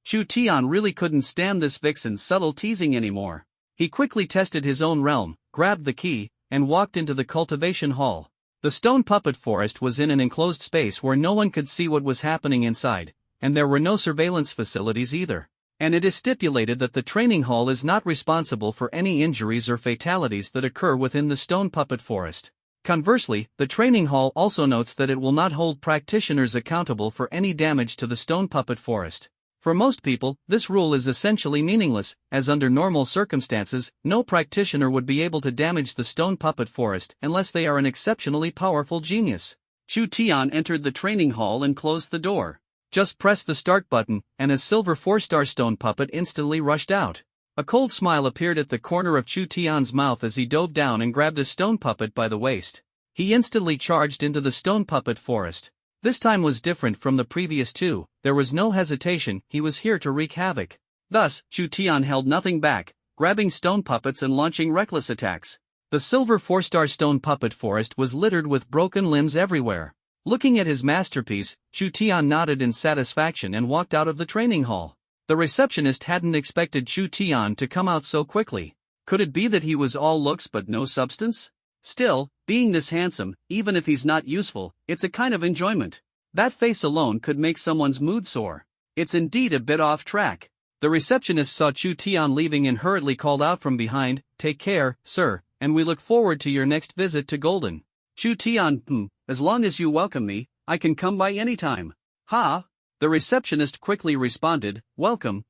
Chu Tian really couldn't stand this vixen's subtle teasing anymore. He quickly tested his own realm, grabbed the key, and walked into the cultivation hall. The stone puppet forest was in an enclosed space where no one could see what was happening inside, and there were no surveillance facilities either. And it is stipulated that the training hall is not responsible for any injuries or fatalities that occur within the stone puppet forest. Conversely, the training hall also notes that it will not hold practitioners accountable for any damage to the stone puppet forest. For most people, this rule is essentially meaningless, as under normal circumstances, no practitioner would be able to damage the stone puppet forest unless they are an exceptionally powerful genius. Chu Tian entered the training hall and closed the door. Just press the start button, and a silver 4-star stone puppet instantly rushed out. A cold smile appeared at the corner of Chu Tian's mouth as he dove down and grabbed a stone puppet by the waist. He instantly charged into the stone puppet forest. This time was different from the previous two, there was no hesitation, he was here to wreak havoc. Thus, Chu Tian held nothing back, grabbing stone puppets and launching reckless attacks. The silver 4-star stone puppet forest was littered with broken limbs everywhere. Looking at his masterpiece, Chu Tian nodded in satisfaction and walked out of the training hall. The receptionist hadn't expected Chu Tian to come out so quickly. Could it be that he was all looks but no substance? Still, being this handsome, even if he's not useful, it's a kind of enjoyment. That face alone could make someone's mood soar. It's indeed a bit off track. The receptionist saw Chu Tian leaving and hurriedly called out from behind, "Take care, sir, and we look forward to your next visit to Golden." Chu Tian, as long as you welcome me, I can come by any time. Ha! The receptionist quickly responded, welcome,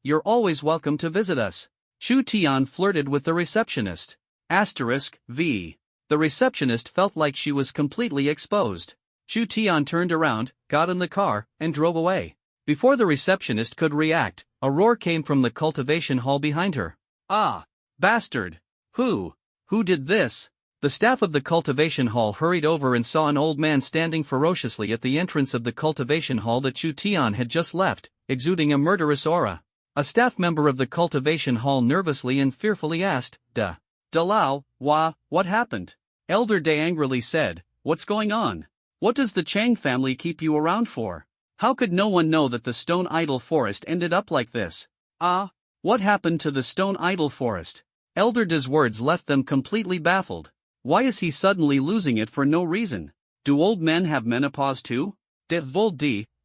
you're always welcome to visit us. Chu Tian flirted with the receptionist. *V. The receptionist felt like she was completely exposed. Chu Tian turned around, got in the car, and drove away. Before the receptionist could react, a roar came from the cultivation hall behind her. Ah! Bastard! Who did this? The staff of the cultivation hall hurried over and saw an old man standing ferociously at the entrance of the cultivation hall that Chu Tian had just left, exuding a murderous aura. A staff member of the cultivation hall nervously and fearfully asked, Dalao, what happened? Elder De angrily said, what's going on? What does the Chang family keep you around for? How could no one know that the stone idol forest ended up like this? What happened to the stone idol forest? Elder De's words left them completely baffled. Why is he suddenly losing it for no reason? Do old men have menopause too?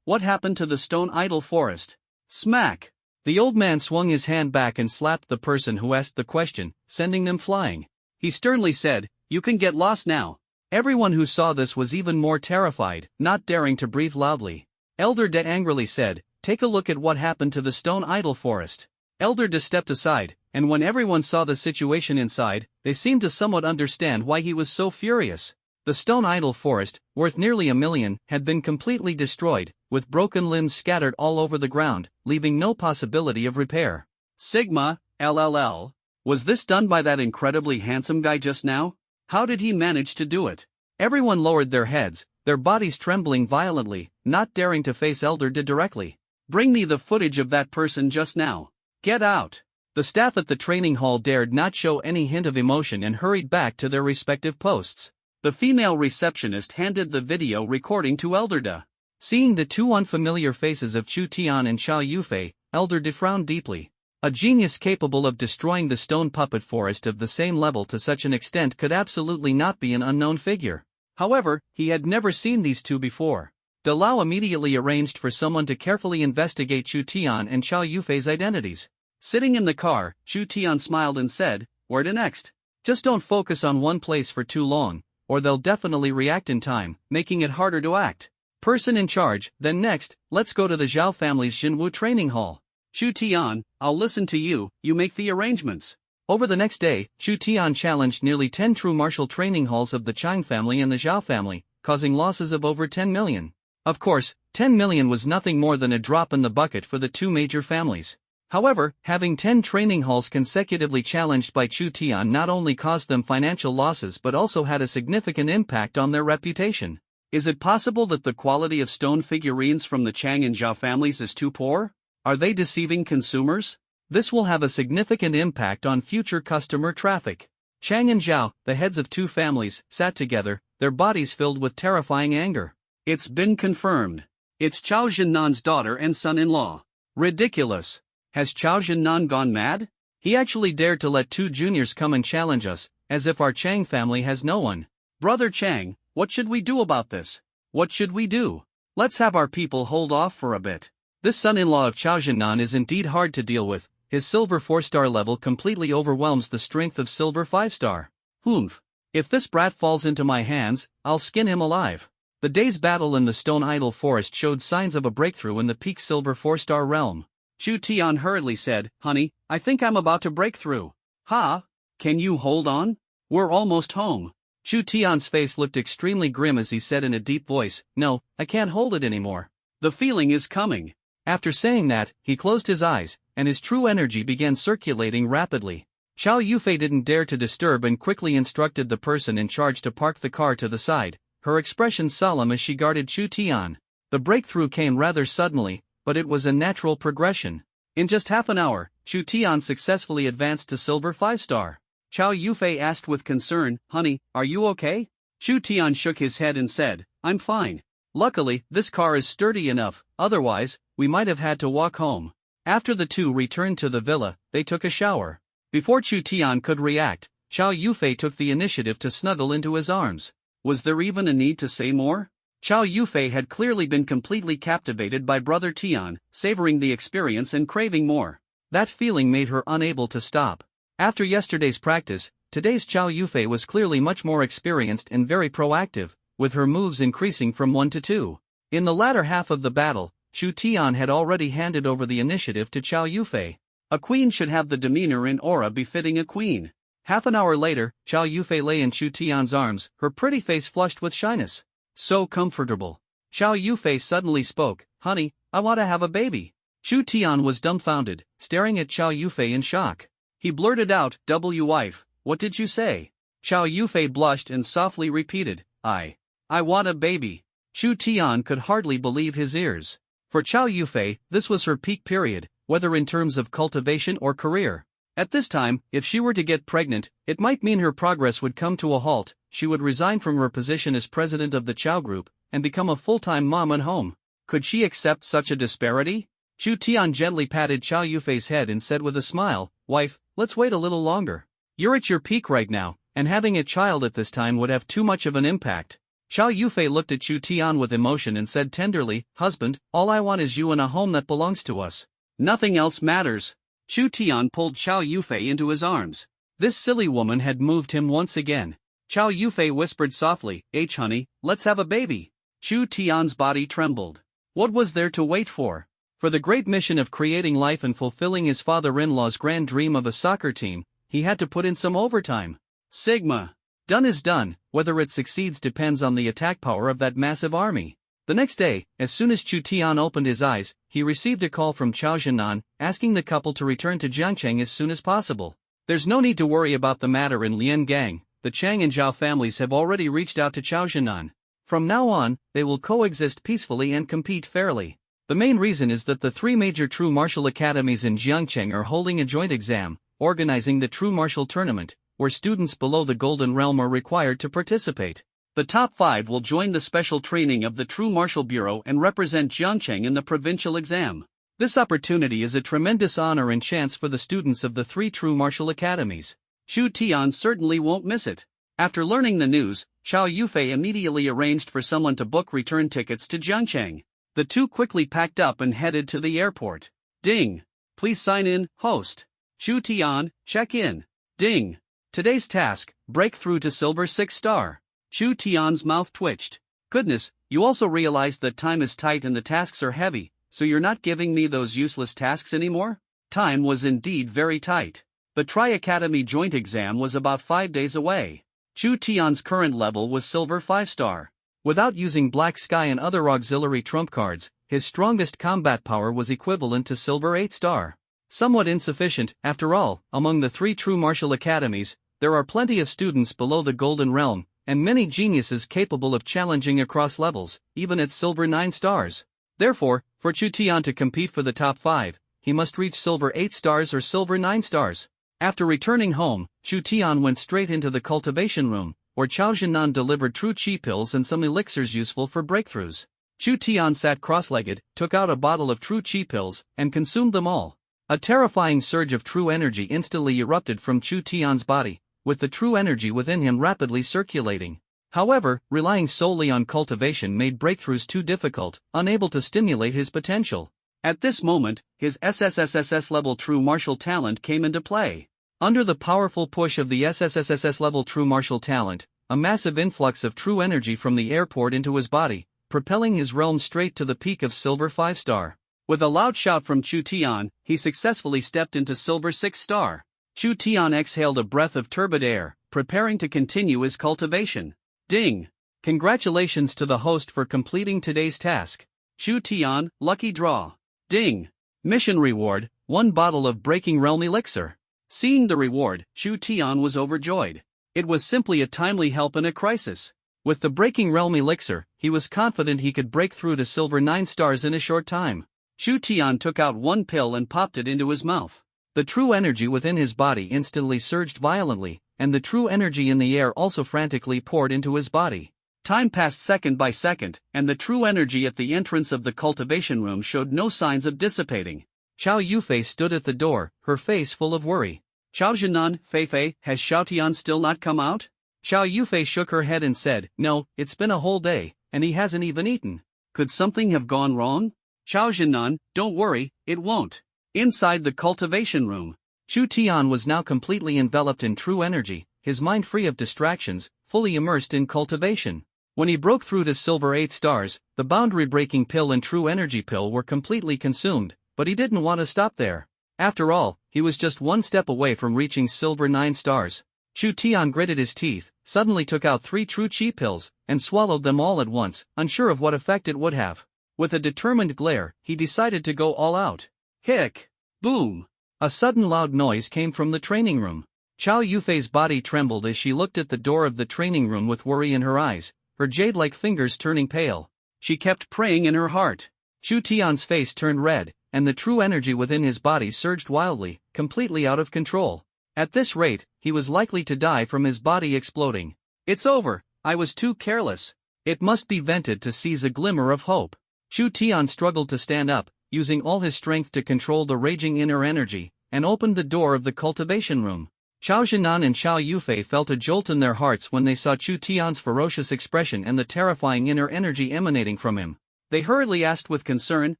What happened to the stone idol forest? Smack! The old man swung his hand back and slapped the person who asked the question, sending them flying. He sternly said, you can get lost now. Everyone who saw this was even more terrified, not daring to breathe loudly. Elder De angrily said, take a look at what happened to the stone idol forest. Elder De stepped aside, and when everyone saw the situation inside, they seemed to somewhat understand why he was so furious. The stone idol forest, worth nearly $1 million, had been completely destroyed, with broken limbs scattered all over the ground, leaving no possibility of repair. Sigma, LLL. Was this done by that incredibly handsome guy just now? How did he manage to do it? Everyone lowered their heads, their bodies trembling violently, not daring to face Elder De directly. Bring me the footage of that person just now. Get out! The staff at the training hall dared not show any hint of emotion and hurried back to their respective posts. The female receptionist handed the video recording to Elder De. Seeing the two unfamiliar faces of Chu Tian and Xiao Yufei, Elder De frowned deeply. A genius capable of destroying the stone puppet forest of the same level to such an extent could absolutely not be an unknown figure. However, he had never seen these two before. Dalao immediately arranged for someone to carefully investigate Chu Tian and Xiao Yufei's identities. Sitting in the car, Chu Tian smiled and said, where to next? Just don't focus on one place for too long, or they'll definitely react in time, making it harder to act. Person in charge, then next, let's go to the Zhao family's Jinwu training hall. Chu Tian, I'll listen to you, you make the arrangements. Over the next day, Chu Tian challenged nearly 10 true martial training halls of the Chang family and the Zhao family, causing losses of over 10 million. Of course, 10 million was nothing more than a drop in the bucket for the two major families. However, having 10 training halls consecutively challenged by Chu Tian not only caused them financial losses but also had a significant impact on their reputation. Is it possible that the quality of stone figurines from the Chang and Zhao families is too poor? Are they deceiving consumers? This will have a significant impact on future customer traffic. Chang and Zhao, the heads of two families, sat together, their bodies filled with terrifying anger. It's been confirmed. It's Chao Jinnan's daughter and son-in-law. Ridiculous. Has Chao Jinnan gone mad? He actually dared to let two juniors come and challenge us, as if our Chang family has no one. Brother Chang, what should we do about this? What should we do? Let's have our people hold off for a bit. This son-in-law of Chao Jinnan is indeed hard to deal with. His silver 4-star level completely overwhelms the strength of silver 5-star. Humph. If this brat falls into my hands, I'll skin him alive. The day's battle in the Stone Idol Forest showed signs of a breakthrough in the peak silver 4-star realm. Chu Tian hurriedly said, "Honey, I think I'm about to break through." "Ha? Can you hold on? We're almost home." Chu Tian's face looked extremely grim as he said in a deep voice, "No, I can't hold it anymore. The feeling is coming." After saying that, he closed his eyes, and his true energy began circulating rapidly. Xiao Yufei didn't dare to disturb and quickly instructed the person in charge to park the car to the side, her expression solemn as she guarded Chu Tian. The breakthrough came rather suddenly, but it was a natural progression. In just half an hour, Chu Tian successfully advanced to silver 5-star. Xiao Yufei asked with concern, "Honey, are you okay?" Chu Tian shook his head and said, "I'm fine. Luckily, this car is sturdy enough, otherwise, we might have had to walk home." After the two returned to the villa, they took a shower. Before Chu Tian could react, Xiao Yufei took the initiative to snuggle into his arms. Was there even a need to say more? Xiao Yufei had clearly been completely captivated by Brother Tian, savoring the experience and craving more. That feeling made her unable to stop. After yesterday's practice, today's Xiao Yufei was clearly much more experienced and very proactive, with her moves increasing from 1 to 2. In the latter half of the battle, Chu Tian had already handed over the initiative to Xiao Yufei. A queen should have the demeanor and aura befitting a queen. Half an hour later, Xiao Yufei lay in Chu Tian's arms, her pretty face flushed with shyness. So comfortable. Xiao Yufei suddenly spoke, "Honey, I want to have a baby." Chu Tian was dumbfounded, staring at Xiao Yufei in shock. He blurted out, "Wife, what did you say?" Xiao Yufei blushed and softly repeated, I want a baby." Chu Tian could hardly believe his ears. For Xiao Yufei, this was her peak period, whether in terms of cultivation or career. At this time, if she were to get pregnant, it might mean her progress would come to a halt. She would resign from her position as president of the Chao Group, and become a full-time mom at home. Could she accept such a disparity? Chu Tian gently patted Xiao Yufei's head and said with a smile, "Wife, let's wait a little longer. You're at your peak right now, and having a child at this time would have too much of an impact." Xiao Yufei looked at Chu Tian with emotion and said tenderly, "Husband, all I want is you and a home that belongs to us. Nothing else matters." Chu Tian pulled Xiao Yufei into his arms. This silly woman had moved him once again. Xiao Yufei whispered softly, "Honey, let's have a baby." Chu Tian's body trembled. What was there to wait for? For the great mission of creating life and fulfilling his father-in-law's grand dream of a soccer team, he had to put in some overtime. Sigma. Done is done, whether it succeeds depends on the attack power of that massive army. The next day, as soon as Chu Tian opened his eyes, he received a call from Chao Jinnan, asking the couple to return to Jiangcheng as soon as possible. There's no need to worry about the matter in Liangang. The Chang and Zhao families have already reached out to Chao Jinnan. From now on, they will coexist peacefully and compete fairly. The main reason is that the three major true martial academies in Jiangcheng are holding a joint exam, organizing the True Martial Tournament, where students below the Golden Realm are required to participate. The top 5 will join the special training of the True Martial Bureau and represent Jiangcheng in the provincial exam. This opportunity is a tremendous honor and chance for the students of the 3 true martial academies. Chu Tian certainly won't miss it. After learning the news, Xiao Yufei immediately arranged for someone to book return tickets to Jiangcheng. The two quickly packed up and headed to the airport. Ding! Please sign in, host. Chu Tian, check in. Ding! Today's task, break through to silver 6-star. Chu Tian's mouth twitched. Goodness, you also realize that time is tight and the tasks are heavy, so you're not giving me those useless tasks anymore? Time was indeed very tight. The Tri-Academy joint exam was about 5 days away. Chu Tian's current level was silver 5-star. Without using Black Sky and other auxiliary trump cards, his strongest combat power was equivalent to silver 8-star. Somewhat insufficient, after all, among the 3 true martial academies, there are plenty of students below the Golden Realm, and many geniuses capable of challenging across levels, even at silver 9 stars. Therefore, for Chu Tian to compete for the top 5, he must reach silver 8 stars or silver 9 stars. After returning home, Chu Tian went straight into the cultivation room, where Chao Jinan delivered true chi pills and some elixirs useful for breakthroughs. Chu Tian sat cross-legged, took out a bottle of true chi pills, and consumed them all. A terrifying surge of true energy instantly erupted from Chu Tian's body, with the true energy within him rapidly circulating. However, relying solely on cultivation made breakthroughs too difficult, unable to stimulate his potential. At this moment, his SSSSS level true martial talent came into play. Under the powerful push of the SSSSS level true martial talent, a massive influx of true energy from the air poured into his body, propelling his realm straight to the peak of silver 5 star. With a loud shout from Chu Tian, he successfully stepped into silver 6 star. Chu Tian exhaled a breath of turbid air, preparing to continue his cultivation. Ding! Congratulations to the host for completing today's task. Chu Tian, lucky draw. Ding! Mission reward, 1 bottle of Breaking Realm Elixir. Seeing the reward, Chu Tian was overjoyed. It was simply a timely help in a crisis. With the Breaking Realm Elixir, he was confident he could break through to silver 9 stars in a short time. Chu Tian took out 1 pill and popped it into his mouth. The true energy within his body instantly surged violently, and the true energy in the air also frantically poured into his body. Time passed second by second, and the true energy at the entrance of the cultivation room showed no signs of dissipating. Chao Yufei stood at the door, her face full of worry. Chao Jinan, Feifei, has Xiao Tian still not come out? Chao Yufei shook her head and said, no, it's been a whole day, and he hasn't even eaten. Could something have gone wrong? Chao Jinan, don't worry, it won't. Inside the cultivation room, Chu Tian was now completely enveloped in true energy, his mind free of distractions, fully immersed in cultivation. When he broke through to silver 8 stars, the boundary-breaking pill and true energy pill were completely consumed, but he didn't want to stop there. After all, he was just 1 step away from reaching silver 9 stars. Chu Tian gritted his teeth, suddenly took out 3 true chi pills, and swallowed them all at once, unsure of what effect it would have. With a determined glare, he decided to go all out. Hick! Boom! A sudden loud noise came from the training room. Chao Yufei's body trembled as she looked at the door of the training room with worry in her eyes, her jade-like fingers turning pale. She kept praying in her heart. Chu Tian's face turned red, and the true energy within his body surged wildly, completely out of control. At this rate, he was likely to die from his body exploding. It's over, I was too careless. It must be vented to seize a glimmer of hope. Chu Tian struggled to stand up, using all his strength to control the raging inner energy, and opened the door of the cultivation room. Chao Jinan and Chao Yufei felt a jolt in their hearts when they saw Chu Tian's ferocious expression and the terrifying inner energy emanating from him. They hurriedly asked with concern,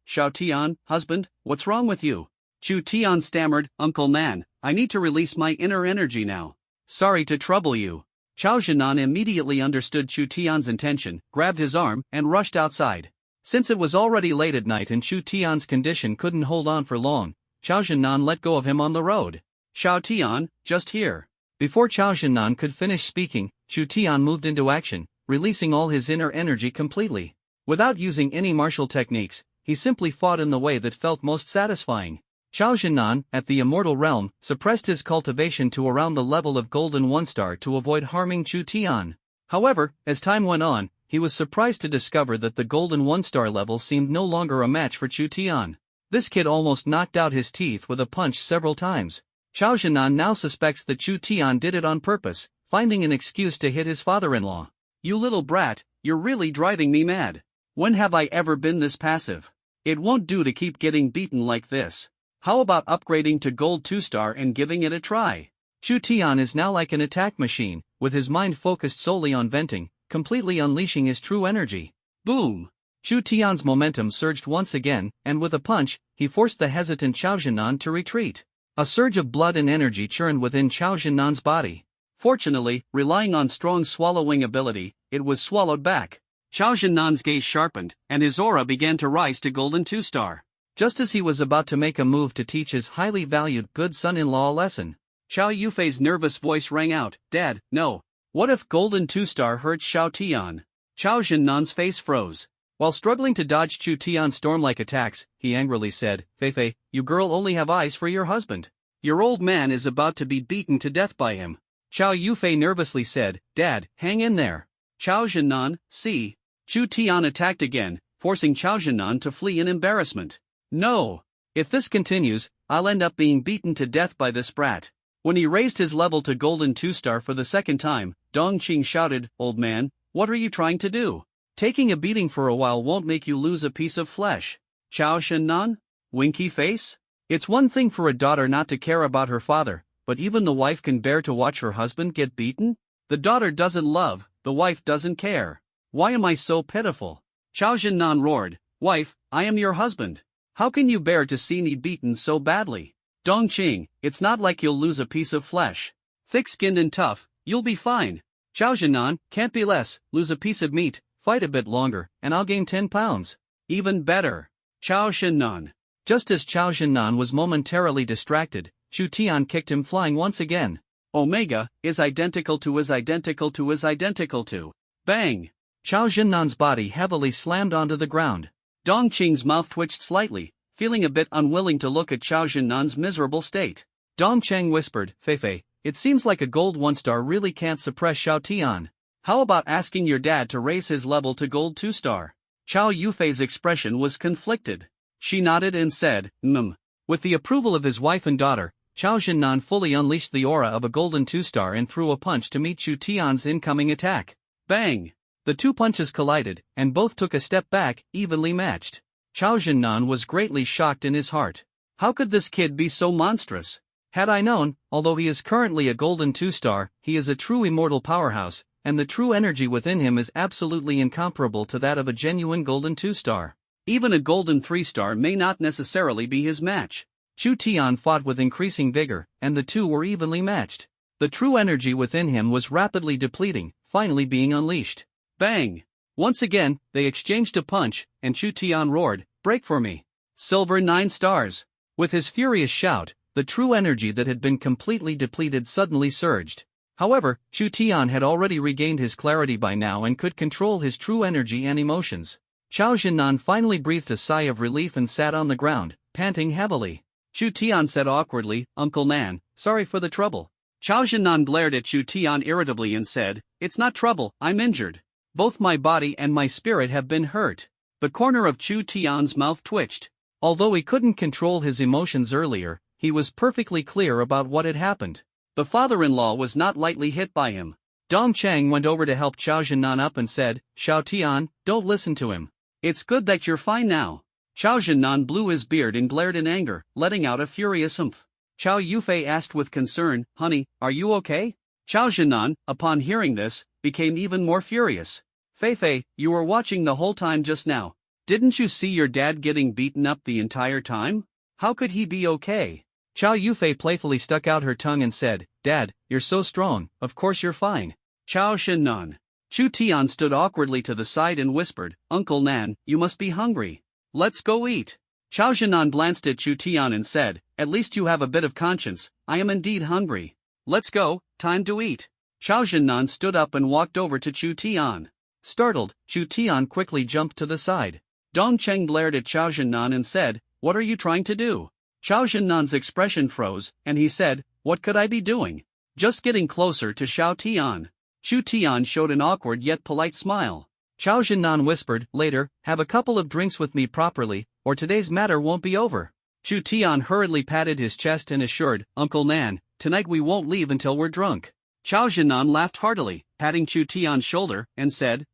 Xiao Tian, husband, what's wrong with you? Chu Tian stammered, Uncle Nan, I need to release my inner energy now. Sorry to trouble you. Chao Jinan immediately understood Chu Tian's intention, grabbed his arm, and rushed outside. Since it was already late at night and Chu Tian's condition couldn't hold on for long, Chao Jinan let go of him on the road. Xiao Tian, just here. Before Chao Jinan could finish speaking, Chu Tian moved into action, releasing all his inner energy completely. Without using any martial techniques, he simply fought in the way that felt most satisfying. Chao Jinan, at the immortal realm, suppressed his cultivation to around the level of golden 1 star to avoid harming Chu Tian. However, as time went on, he was surprised to discover that the golden 1 star level seemed no longer a match for Chu Tian. This kid almost knocked out his teeth with a punch several times. Chao Jinan now suspects that Chu Tian did it on purpose, finding an excuse to hit his father-in-law. You little brat, you're really driving me mad. When have I ever been this passive? It won't do to keep getting beaten like this. How about upgrading to gold 2 star and giving it a try? Chu Tian is now like an attack machine, with his mind focused solely on venting, completely unleashing his true energy. Boom! Chu Tian's momentum surged once again, and with a punch, he forced the hesitant Chao Jinan to retreat. A surge of blood and energy churned within Chao Jinan's body. Fortunately, relying on strong swallowing ability, it was swallowed back. Chao Jinan's gaze sharpened, and his aura began to rise to golden 2 star. Just as he was about to make a move to teach his highly valued good son-in-law a lesson, Chao Yufei's nervous voice rang out, Dad, no. What if golden 2 star hurts Xiao Tian? Chao Jinnan's face froze. While struggling to dodge Chu Tian's storm-like attacks, he angrily said, Feifei, you girl only have eyes for your husband. Your old man is about to be beaten to death by him. Chow Yufei nervously said, Dad, hang in there. Chao Zhennan, see. Chu Tian attacked again, forcing Chao Zhennan to flee in embarrassment. No! If this continues, I'll end up being beaten to death by this brat. When he raised his level to Golden 2-star for the second time, Dongqing shouted, Old man, what are you trying to do? Taking a beating for a while won't make you lose a piece of flesh. Chao Zhennan? Winky face? It's one thing for a daughter not to care about her father, but even the wife can bear to watch her husband get beaten? The daughter doesn't love, the wife doesn't care. Why am I so pitiful? Chao Zhennan roared, Wife, I am your husband. How can you bear to see me beaten so badly? Dongqing, it's not like you'll lose a piece of flesh. Thick-skinned and tough, you'll be fine. Chao Zhennan, can't be less, lose a piece of meat, fight a bit longer, and I'll gain 10 pounds. Even better. Chao Zhennan. Just as Chao Zhennan was momentarily distracted, Chu Tian kicked him flying once again. Omega is identical to is identical to is identical to. Bang! Chao Zhennan's body heavily slammed onto the ground. Dongqing's mouth twitched slightly, feeling a bit unwilling to look at Chao Zhennan's miserable state. Dongqing whispered, Feifei, it seems like a gold 1-star really can't suppress Xiao Tian. How about asking your dad to raise his level to gold 2-star? Chao Yufei's expression was conflicted. She nodded and said, With the approval of his wife and daughter, Chao Zhennan fully unleashed the aura of a golden 2-star and threw a punch to meet Chu Tian's incoming attack. Bang! The two punches collided, and both took a step back, evenly matched. Chao Zhennan was greatly shocked in his heart. How could this kid be so monstrous? Had I known, although he is currently a golden 2-star, he is a true immortal powerhouse, and the true energy within him is absolutely incomparable to that of a genuine golden 2-star. Even a golden 3-star may not necessarily be his match. Chu Tian fought with increasing vigor, and the two were evenly matched. The true energy within him was rapidly depleting, finally being unleashed. Bang! Once again, they exchanged a punch, and Chu Tian roared, Break for me. Silver 9 stars. With his furious shout, the true energy that had been completely depleted suddenly surged. However, Chu Tian had already regained his clarity by now and could control his true energy and emotions. Chao Zhennan finally breathed a sigh of relief and sat on the ground, panting heavily. Chu Tian said awkwardly, Uncle Nan, sorry for the trouble. Chao Zhennan glared at Chu Tian irritably and said, It's not trouble, I'm injured. Both my body and my spirit have been hurt. The corner of Chu Tian's mouth twitched. Although he couldn't control his emotions earlier, he was perfectly clear about what had happened. The father-in-law was not lightly hit by him. Dongqing went over to help Chao Zhennan up and said, Xiao Tian, don't listen to him. It's good that you're fine now. Chao Zhennan blew his beard and glared in anger, letting out a furious humph. Chao Yufei asked with concern, Honey, are you okay? Chao Zhennan, upon hearing this, became even more furious. Feifei, you were watching the whole time just now. Didn't you see your dad getting beaten up the entire time? How could he be okay? Chao Yufei playfully stuck out her tongue and said, Dad, you're so strong, of course you're fine. Chao Zhennan. Chu Tian stood awkwardly to the side and whispered, Uncle Nan, you must be hungry. Let's go eat. Chao Zhennan glanced at Chu Tian and said, At least you have a bit of conscience, I am indeed hungry. Let's go, time to eat. Chao Zhennan stood up and walked over to Chu Tian. Startled, Chu Tian quickly jumped to the side. Dongqing glared at Chao Zhennan and said, What are you trying to do? Chao Zhennan's expression froze, and he said, What could I be doing? Just getting closer to Xiao Tian. Chu Tian showed an awkward yet polite smile. Chao Zhennan whispered, Later, have a couple of drinks with me properly, or today's matter won't be over. Chu Tian hurriedly patted his chest and assured, Uncle Nan, tonight we won't leave until we're drunk. Chao Zhennan laughed heartily, patting Chu Tian's shoulder, and said,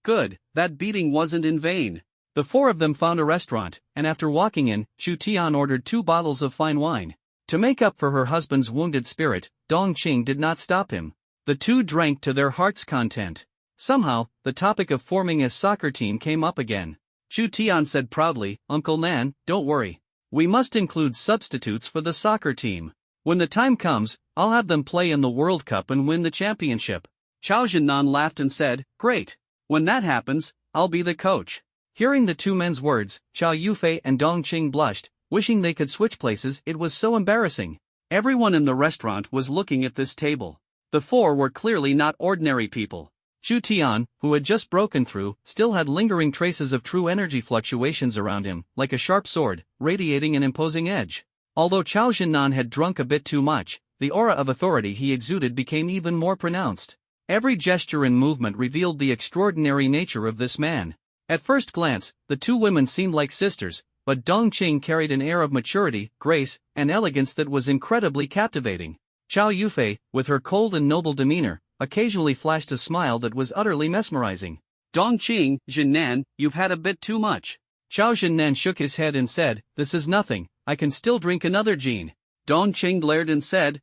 Good, that beating wasn't in vain. The four of them found a restaurant, and after walking in, Chu Tian ordered 2 bottles of fine wine. To make up for her husband's wounded spirit, Dongqing did not stop him. The two drank to their heart's content. Somehow, the topic of forming a soccer team came up again. Chu Tian said proudly, Uncle Nan, don't worry. We must include substitutes for the soccer team. When the time comes, I'll have them play in the World Cup and win the championship. Chao Zhennan laughed and said, Great. When that happens, I'll be the coach. Hearing the two men's words, Chao Yufei and Dongqing blushed, wishing they could switch places. It was so embarrassing. Everyone in the restaurant was looking at this table. The four were clearly not ordinary people. Chu Tian, who had just broken through, still had lingering traces of true energy fluctuations around him, like a sharp sword, radiating an imposing edge. Although Chao Zhennan had drunk a bit too much, the aura of authority he exuded became even more pronounced. Every gesture and movement revealed the extraordinary nature of this man. At first glance, the two women seemed like sisters, but Dongqing carried an air of maturity, grace, and elegance that was incredibly captivating. Chow Yufei, with her cold and noble demeanor, occasionally flashed a smile that was utterly mesmerizing. Dongqing, Jinnan, you've had a bit too much. Chow Jinnan shook his head and said, this is nothing, I can still drink another Jin. Dongqing glared and said,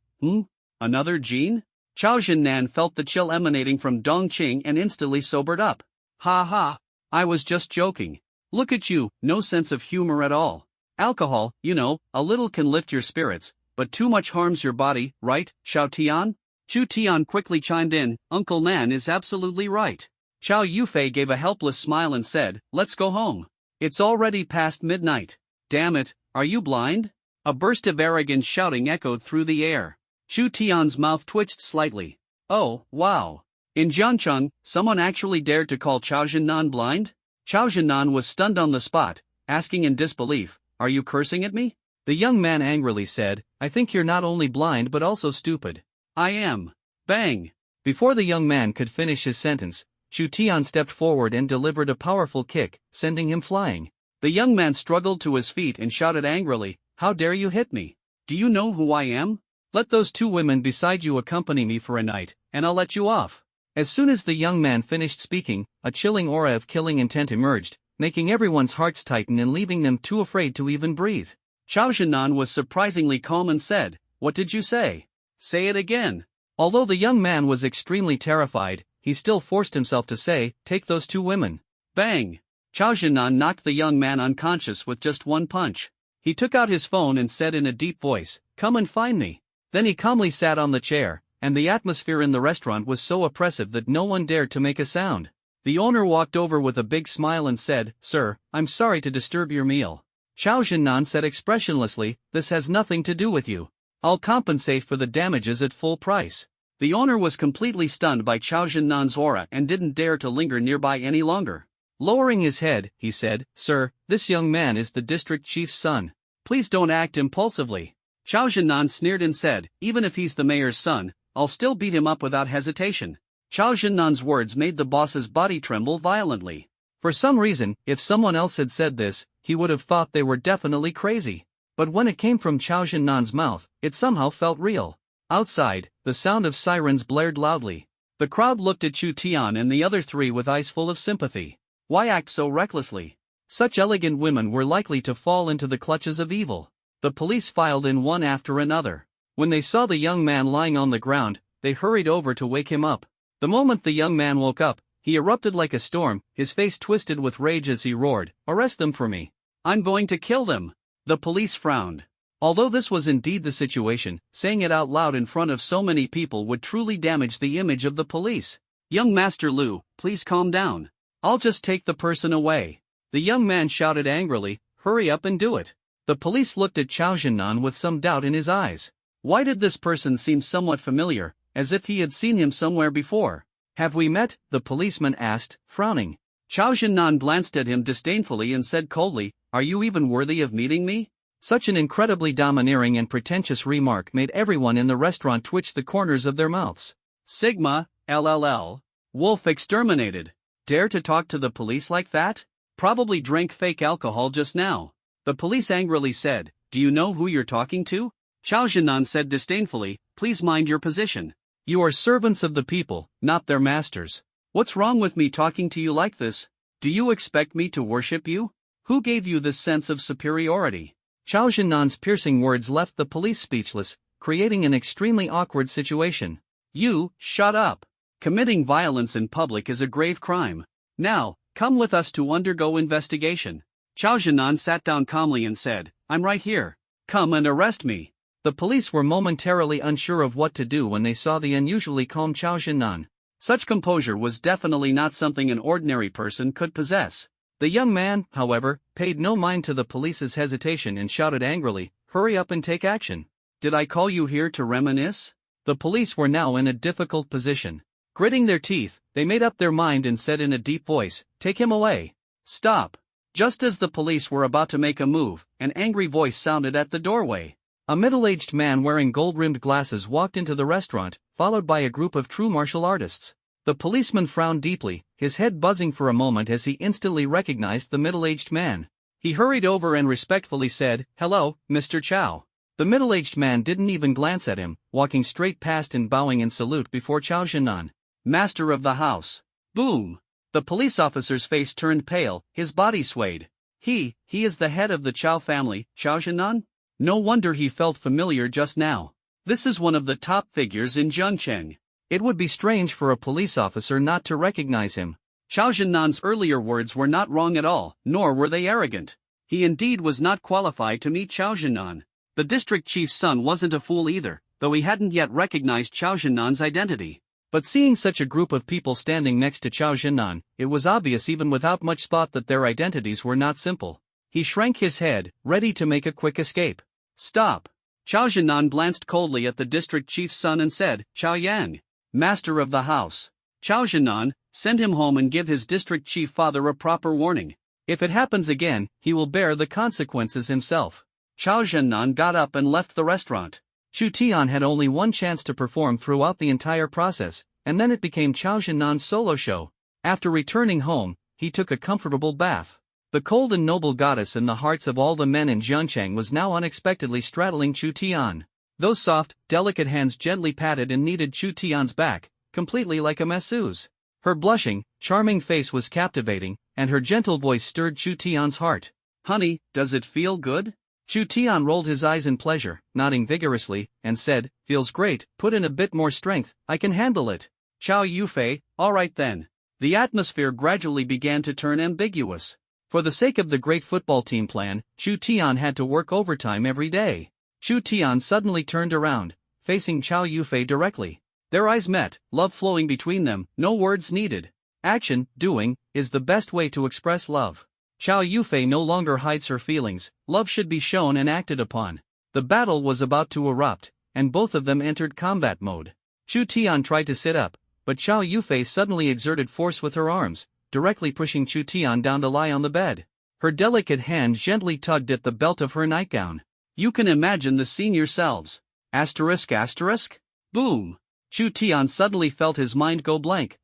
another Jin? Chow Jinnan felt the chill emanating from Dongqing and instantly sobered up. Ha ha, I was just joking. Look at you, no sense of humor at all. Alcohol, you know, a little can lift your spirits, but too much harms your body, right, Xiao Tian? Chu Tian quickly chimed in, Uncle Nan is absolutely right. Chow Yufei gave a helpless smile and said, let's go home. It's already past midnight. Damn it, are you blind? A burst of arrogant shouting echoed through the air. Chu Tian's mouth twitched slightly. Oh, wow. In Jiancheng, someone actually dared to call Chow Jinnan blind? Chow Jinnan was stunned on the spot, asking in disbelief, are you cursing at me? The young man angrily said, I think you're not only blind but also stupid. I am. Bang! Before the young man could finish his sentence, Chu Tian stepped forward and delivered a powerful kick, sending him flying. The young man struggled to his feet and shouted angrily, how dare you hit me? Do you know who I am? Let those two women beside you accompany me for a night, and I'll let you off. As soon as the young man finished speaking, a chilling aura of killing intent emerged, making everyone's hearts tighten and leaving them too afraid to even breathe. Chow Jinnan was surprisingly calm and said, what did you say? Say it again. Although the young man was extremely terrified, he still forced himself to say, take those two women. Bang! Chow Jinnan knocked the young man unconscious with just one punch. He took out his phone and said in a deep voice, come and find me. Then he calmly sat on the chair, and the atmosphere in the restaurant was so oppressive that no one dared to make a sound. The owner walked over with a big smile and said, sir, I'm sorry to disturb your meal. Chow Jinnan said expressionlessly, this has nothing to do with you. I'll compensate for the damages at full price. The owner was completely stunned by Chow Jinnan's aura and didn't dare to linger nearby any longer. Lowering his head, he said, sir, this young man is the district chief's son. Please don't act impulsively. Chow Jinnan sneered and said, even if he's the mayor's son, I'll still beat him up without hesitation. Chow Jinnan's words made the boss's body tremble violently. For some reason, if someone else had said this, he would have thought they were definitely crazy. But when it came from Chow Jinnan's mouth, it somehow felt real. Outside, the sound of sirens blared loudly. The crowd looked at Chu Tian and the other three with eyes full of sympathy. Why act so recklessly? Such elegant women were likely to fall into the clutches of evil. The police filed in one after another. When they saw the young man lying on the ground, they hurried over to wake him up. The moment the young man woke up, he erupted like a storm, his face twisted with rage as he roared, arrest them for me. I'm going to kill them. The police frowned. Although this was indeed the situation, saying it out loud in front of so many people would truly damage the image of the police. Young Master Lu, please calm down. I'll just take the person away. The young man shouted angrily, hurry up and do it. The police looked at Chow Jinnan with some doubt in his eyes. Why did this person seem somewhat familiar, as if he had seen him somewhere before? Have we met? The policeman asked, frowning. Chow Jinnan glanced at him disdainfully and said coldly, are you even worthy of meeting me? Such an incredibly domineering and pretentious remark made everyone in the restaurant twitch the corners of their mouths. Sigma, LLL. Wolf exterminated. Dare to talk to the police like that? Probably drank fake alcohol just now. The police angrily said, do you know who you're talking to? Chow Jinnan said disdainfully, please mind your position. You are servants of the people, not their masters. What's wrong with me talking to you like this? Do you expect me to worship you? Who gave you this sense of superiority? Chow Jinnan's piercing words left the police speechless, creating an extremely awkward situation. You, shut up. Committing violence in public is a grave crime. Now, come with us to undergo investigation. Chow Jinnan sat down calmly and said, I'm right here. Come and arrest me. The police were momentarily unsure of what to do when they saw the unusually calm Chow Jinnan. Such composure was definitely not something an ordinary person could possess. The young man, however, paid no mind to the police's hesitation and shouted angrily, hurry up and take action. Did I call you here to reminisce? The police were now in a difficult position. Gritting their teeth, they made up their mind and said in a deep voice, take him away. Stop. Just as the police were about to make a move, an angry voice sounded at the doorway. A middle-aged man wearing gold-rimmed glasses walked into the restaurant, followed by a group of true martial artists. The policeman frowned deeply, his head buzzing for a moment as he instantly recognized the middle-aged man. He hurried over and respectfully said, "Hello, Mr. Chow." The middle-aged man didn't even glance at him, walking straight past and bowing in salute before Chow Jinan. "Master of the house." Boom! The police officer's face turned pale, his body swayed. He is the head of the Chow family, Chow Jinan? No wonder he felt familiar just now. This is one of the top figures in Zhengcheng. It would be strange for a police officer not to recognize him. Chow Jinan's earlier words were not wrong at all, nor were they arrogant. He indeed was not qualified to meet Chow Jinan. The district chief's son wasn't a fool either, though he hadn't yet recognized Chow Jinan's identity. But seeing such a group of people standing next to Chow Jinan, it was obvious even without much thought that their identities were not simple. He shrank his head, ready to make a quick escape. "Stop." Chow Jinan glanced coldly at the district chief's son and said, "Chow Yang, master of the house. Chow Jinan, send him home and give his district chief father a proper warning. If it happens again, he will bear the consequences himself." Chow Jinan got up and left the restaurant. Chu Tian had only one chance to perform throughout the entire process, and then it became Chow Jinan's solo show. After returning home, he took a comfortable bath. The cold and noble goddess in the hearts of all the men in Zhengcheng was now unexpectedly straddling Chu Tian. Those soft, delicate hands gently patted and kneaded Chu Tian's back, completely like a masseuse. Her blushing, charming face was captivating, and her gentle voice stirred Chu Tian's heart. "Honey, does it feel good?" Chu Tian rolled his eyes in pleasure, nodding vigorously, and said, "Feels great, put in a bit more strength, I can handle it." Chow Yufei, "Alright then." The atmosphere gradually began to turn ambiguous. For the sake of the great football team plan, Chu Tian had to work overtime every day. Chu Tian suddenly turned around, facing Chow Yufei directly. Their eyes met, love flowing between them, no words needed. Action, doing, is the best way to express love. Chow Yufei no longer hides her feelings, love should be shown and acted upon. The battle was about to erupt, and both of them entered combat mode. Chu Tian tried to sit up, but Chow Yufei suddenly exerted force with her arms, directly pushing Chu Tian down to lie on the bed. Her delicate hand gently tugged at the belt of her nightgown. You can imagine the scene yourselves. Asterisk asterisk? Boom! Chu Tian suddenly felt his mind go blank.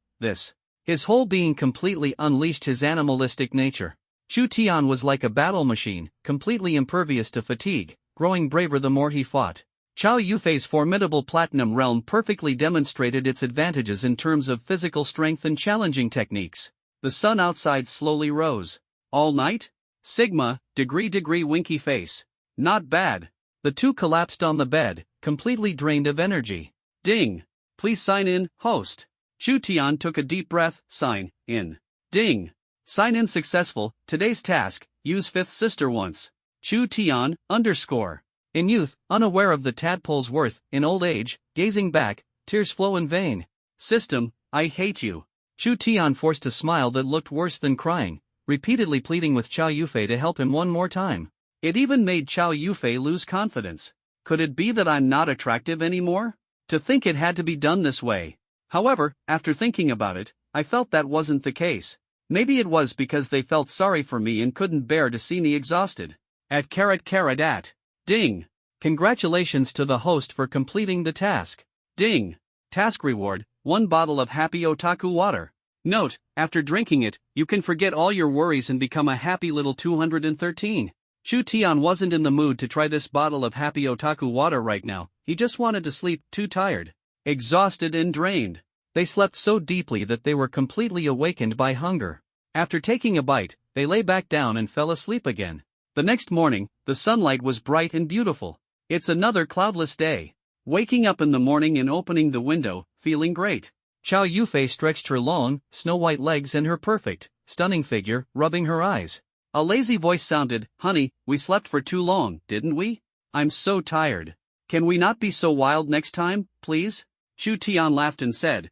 His whole being completely unleashed his animalistic nature. Chu Tian was like a battle machine, completely impervious to fatigue, growing braver the more he fought. Chow Yufei's formidable platinum realm perfectly demonstrated its advantages in terms of physical strength and challenging techniques. The sun outside slowly rose. All night? Sigma, degree winky face. Not bad. The two collapsed on the bed, completely drained of energy. Ding! Please sign in, host. Chu Tian took a deep breath, sign in. Ding! Sign in successful, today's task, use fifth sister once. Chu Tian, _. In youth, unaware of the tadpole's worth, in old age, gazing back, tears flow in vain. System, I hate you. Chu Tian forced a smile that looked worse than crying, repeatedly pleading with Chow Yufei to help him one more time. It even made Chow Yufei lose confidence. Could it be that I'm not attractive anymore? To think it had to be done this way. However, after thinking about it, I felt that wasn't the case. Maybe it was because they felt sorry for me and couldn't bear to see me exhausted. At. Ding! Congratulations to the host for completing the task. Ding! Task reward, 1 bottle of happy otaku water. Note, after drinking it, you can forget all your worries and become a happy little 213. Chu Tian wasn't in the mood to try this bottle of happy otaku water right now, he just wanted to sleep, too tired. Exhausted and drained. They slept so deeply that they were completely awakened by hunger. After taking a bite, they lay back down and fell asleep again. The next morning, the sunlight was bright and beautiful. It's another cloudless day. Waking up in the morning and opening the window, feeling great. Chow Yufei stretched her long, snow-white legs and her perfect, stunning figure, rubbing her eyes. A lazy voice sounded, "Honey, we slept for too long, didn't we? I'm so tired. Can we not be so wild next time, please?" Chu Tian laughed and said,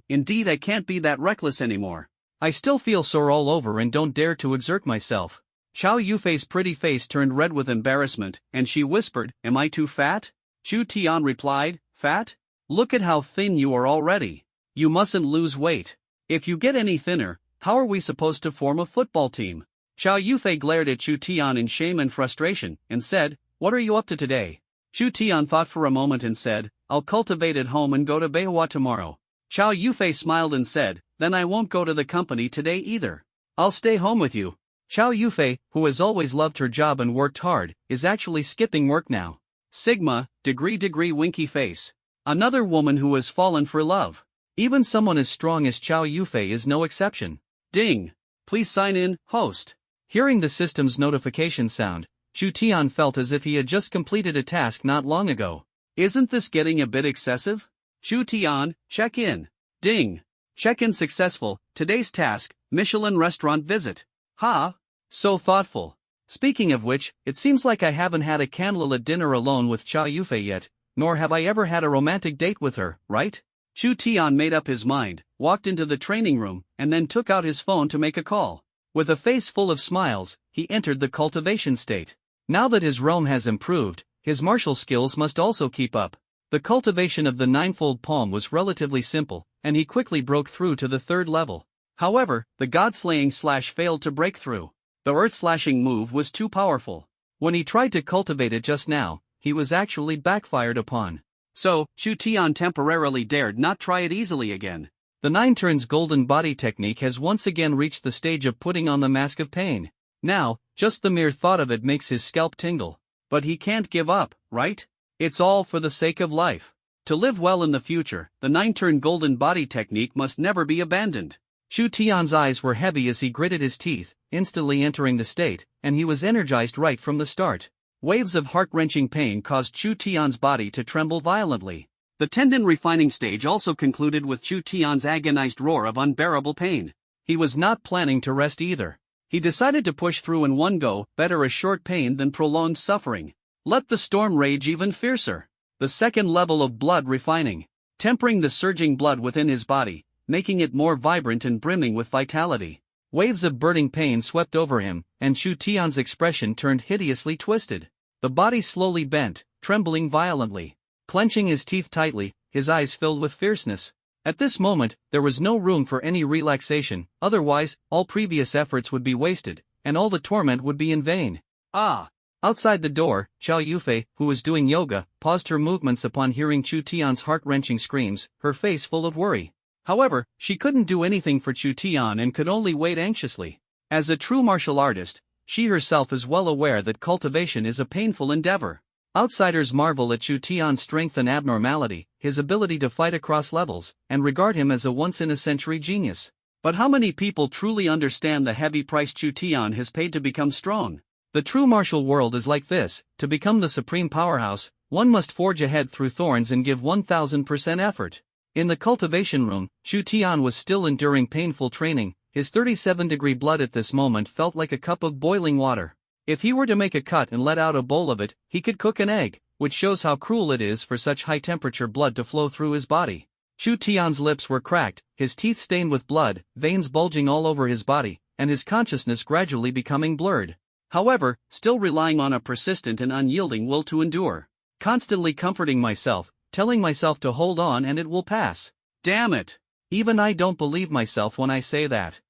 Indeed I can't be that reckless anymore. I still feel sore all over and don't dare to exert myself." Chow Yufei's pretty face turned red with embarrassment, and she whispered, "Am I too fat?" Chu Tian replied, "Fat? Look at how thin you are already. You mustn't lose weight. If you get any thinner, how are we supposed to form a football team?" Chow Yufei glared at Chu Tian in shame and frustration, and said, "What are you up to today? Chu Tian thought for a moment and said, I'll cultivate at home and go to Beihua tomorrow. Chow Yufei smiled and said, then I won't go to the company today either. I'll stay home with you. Chow Yufei, who has always loved her job and worked hard, is actually skipping work now. Sigma, degree winky face. Another woman who has fallen for love. Even someone as strong as Chow Yufei is no exception. Ding. Please sign in, host. Hearing the system's notification sound, Chu Tian felt as if he had just completed a task not long ago. Isn't this getting a bit excessive? Chu Tian, check in. Ding. Check-in successful, today's task, Michelin restaurant visit. Ha! So thoughtful. Speaking of which, it seems like I haven't had a candlelit dinner alone with Chow Yufei yet, nor have I ever had a romantic date with her, right? Chu Tian made up his mind, walked into the training room, and then took out his phone to make a call. With a face full of smiles, he entered the cultivation state. Now that his realm has improved, his martial skills must also keep up. The cultivation of the ninefold palm was relatively simple, and he quickly broke through to the third level. However, the god-slaying slash failed to break through. The earth-slashing move was too powerful. When he tried to cultivate it just now, he was actually backfired upon. So, Chu Tian temporarily dared not try it easily again. The 9 turns golden body technique has once again reached the stage of putting on the mask of pain. Now, just the mere thought of it makes his scalp tingle. But he can't give up, right? It's all for the sake of life. To live well in the future, the 9-turn golden body technique must never be abandoned. Chu Tian's eyes were heavy as he gritted his teeth, instantly entering the state, and he was energized right from the start. Waves of heart-wrenching pain caused Chu Tian's body to tremble violently. The tendon refining stage also concluded with Chu Tian's agonized roar of unbearable pain. He was not planning to rest either. He decided to push through in one go, better a short pain than prolonged suffering. Let the storm rage even fiercer. The second level of blood refining, tempering the surging blood within his body, making it more vibrant and brimming with vitality. Waves of burning pain swept over him, and Chu Tian's expression turned hideously twisted. The body slowly bent, trembling violently. Clenching his teeth tightly, his eyes filled with fierceness. At this moment, there was no room for any relaxation, otherwise, all previous efforts would be wasted, and all the torment would be in vain. Ah! Outside the door, Chow Yufei, who was doing yoga, paused her movements upon hearing Chu Tian's heart-wrenching screams, her face full of worry. However, she couldn't do anything for Chu Tian and could only wait anxiously. As a true martial artist, she herself is well aware that cultivation is a painful endeavor. Outsiders marvel at Chu Tian's strength and abnormality, his ability to fight across levels, and regard him as a once-in-a-century genius. But how many people truly understand the heavy price Chu Tian has paid to become strong? The true martial world is like this: to become the supreme powerhouse, one must forge ahead through thorns and give 1000% effort. In the cultivation room, Chu Tian was still enduring painful training. His 37-degree blood at this moment felt like a cup of boiling water. If he were to make a cut and let out a bowl of it, he could cook an egg, which shows how cruel it is for such high-temperature blood to flow through his body. Chu Tian's lips were cracked, his teeth stained with blood, veins bulging all over his body, and his consciousness gradually becoming blurred. However, still relying on a persistent and unyielding will to endure. Constantly comforting myself, telling myself to hold on and it will pass. Damn it! Even I don't believe myself when I say that.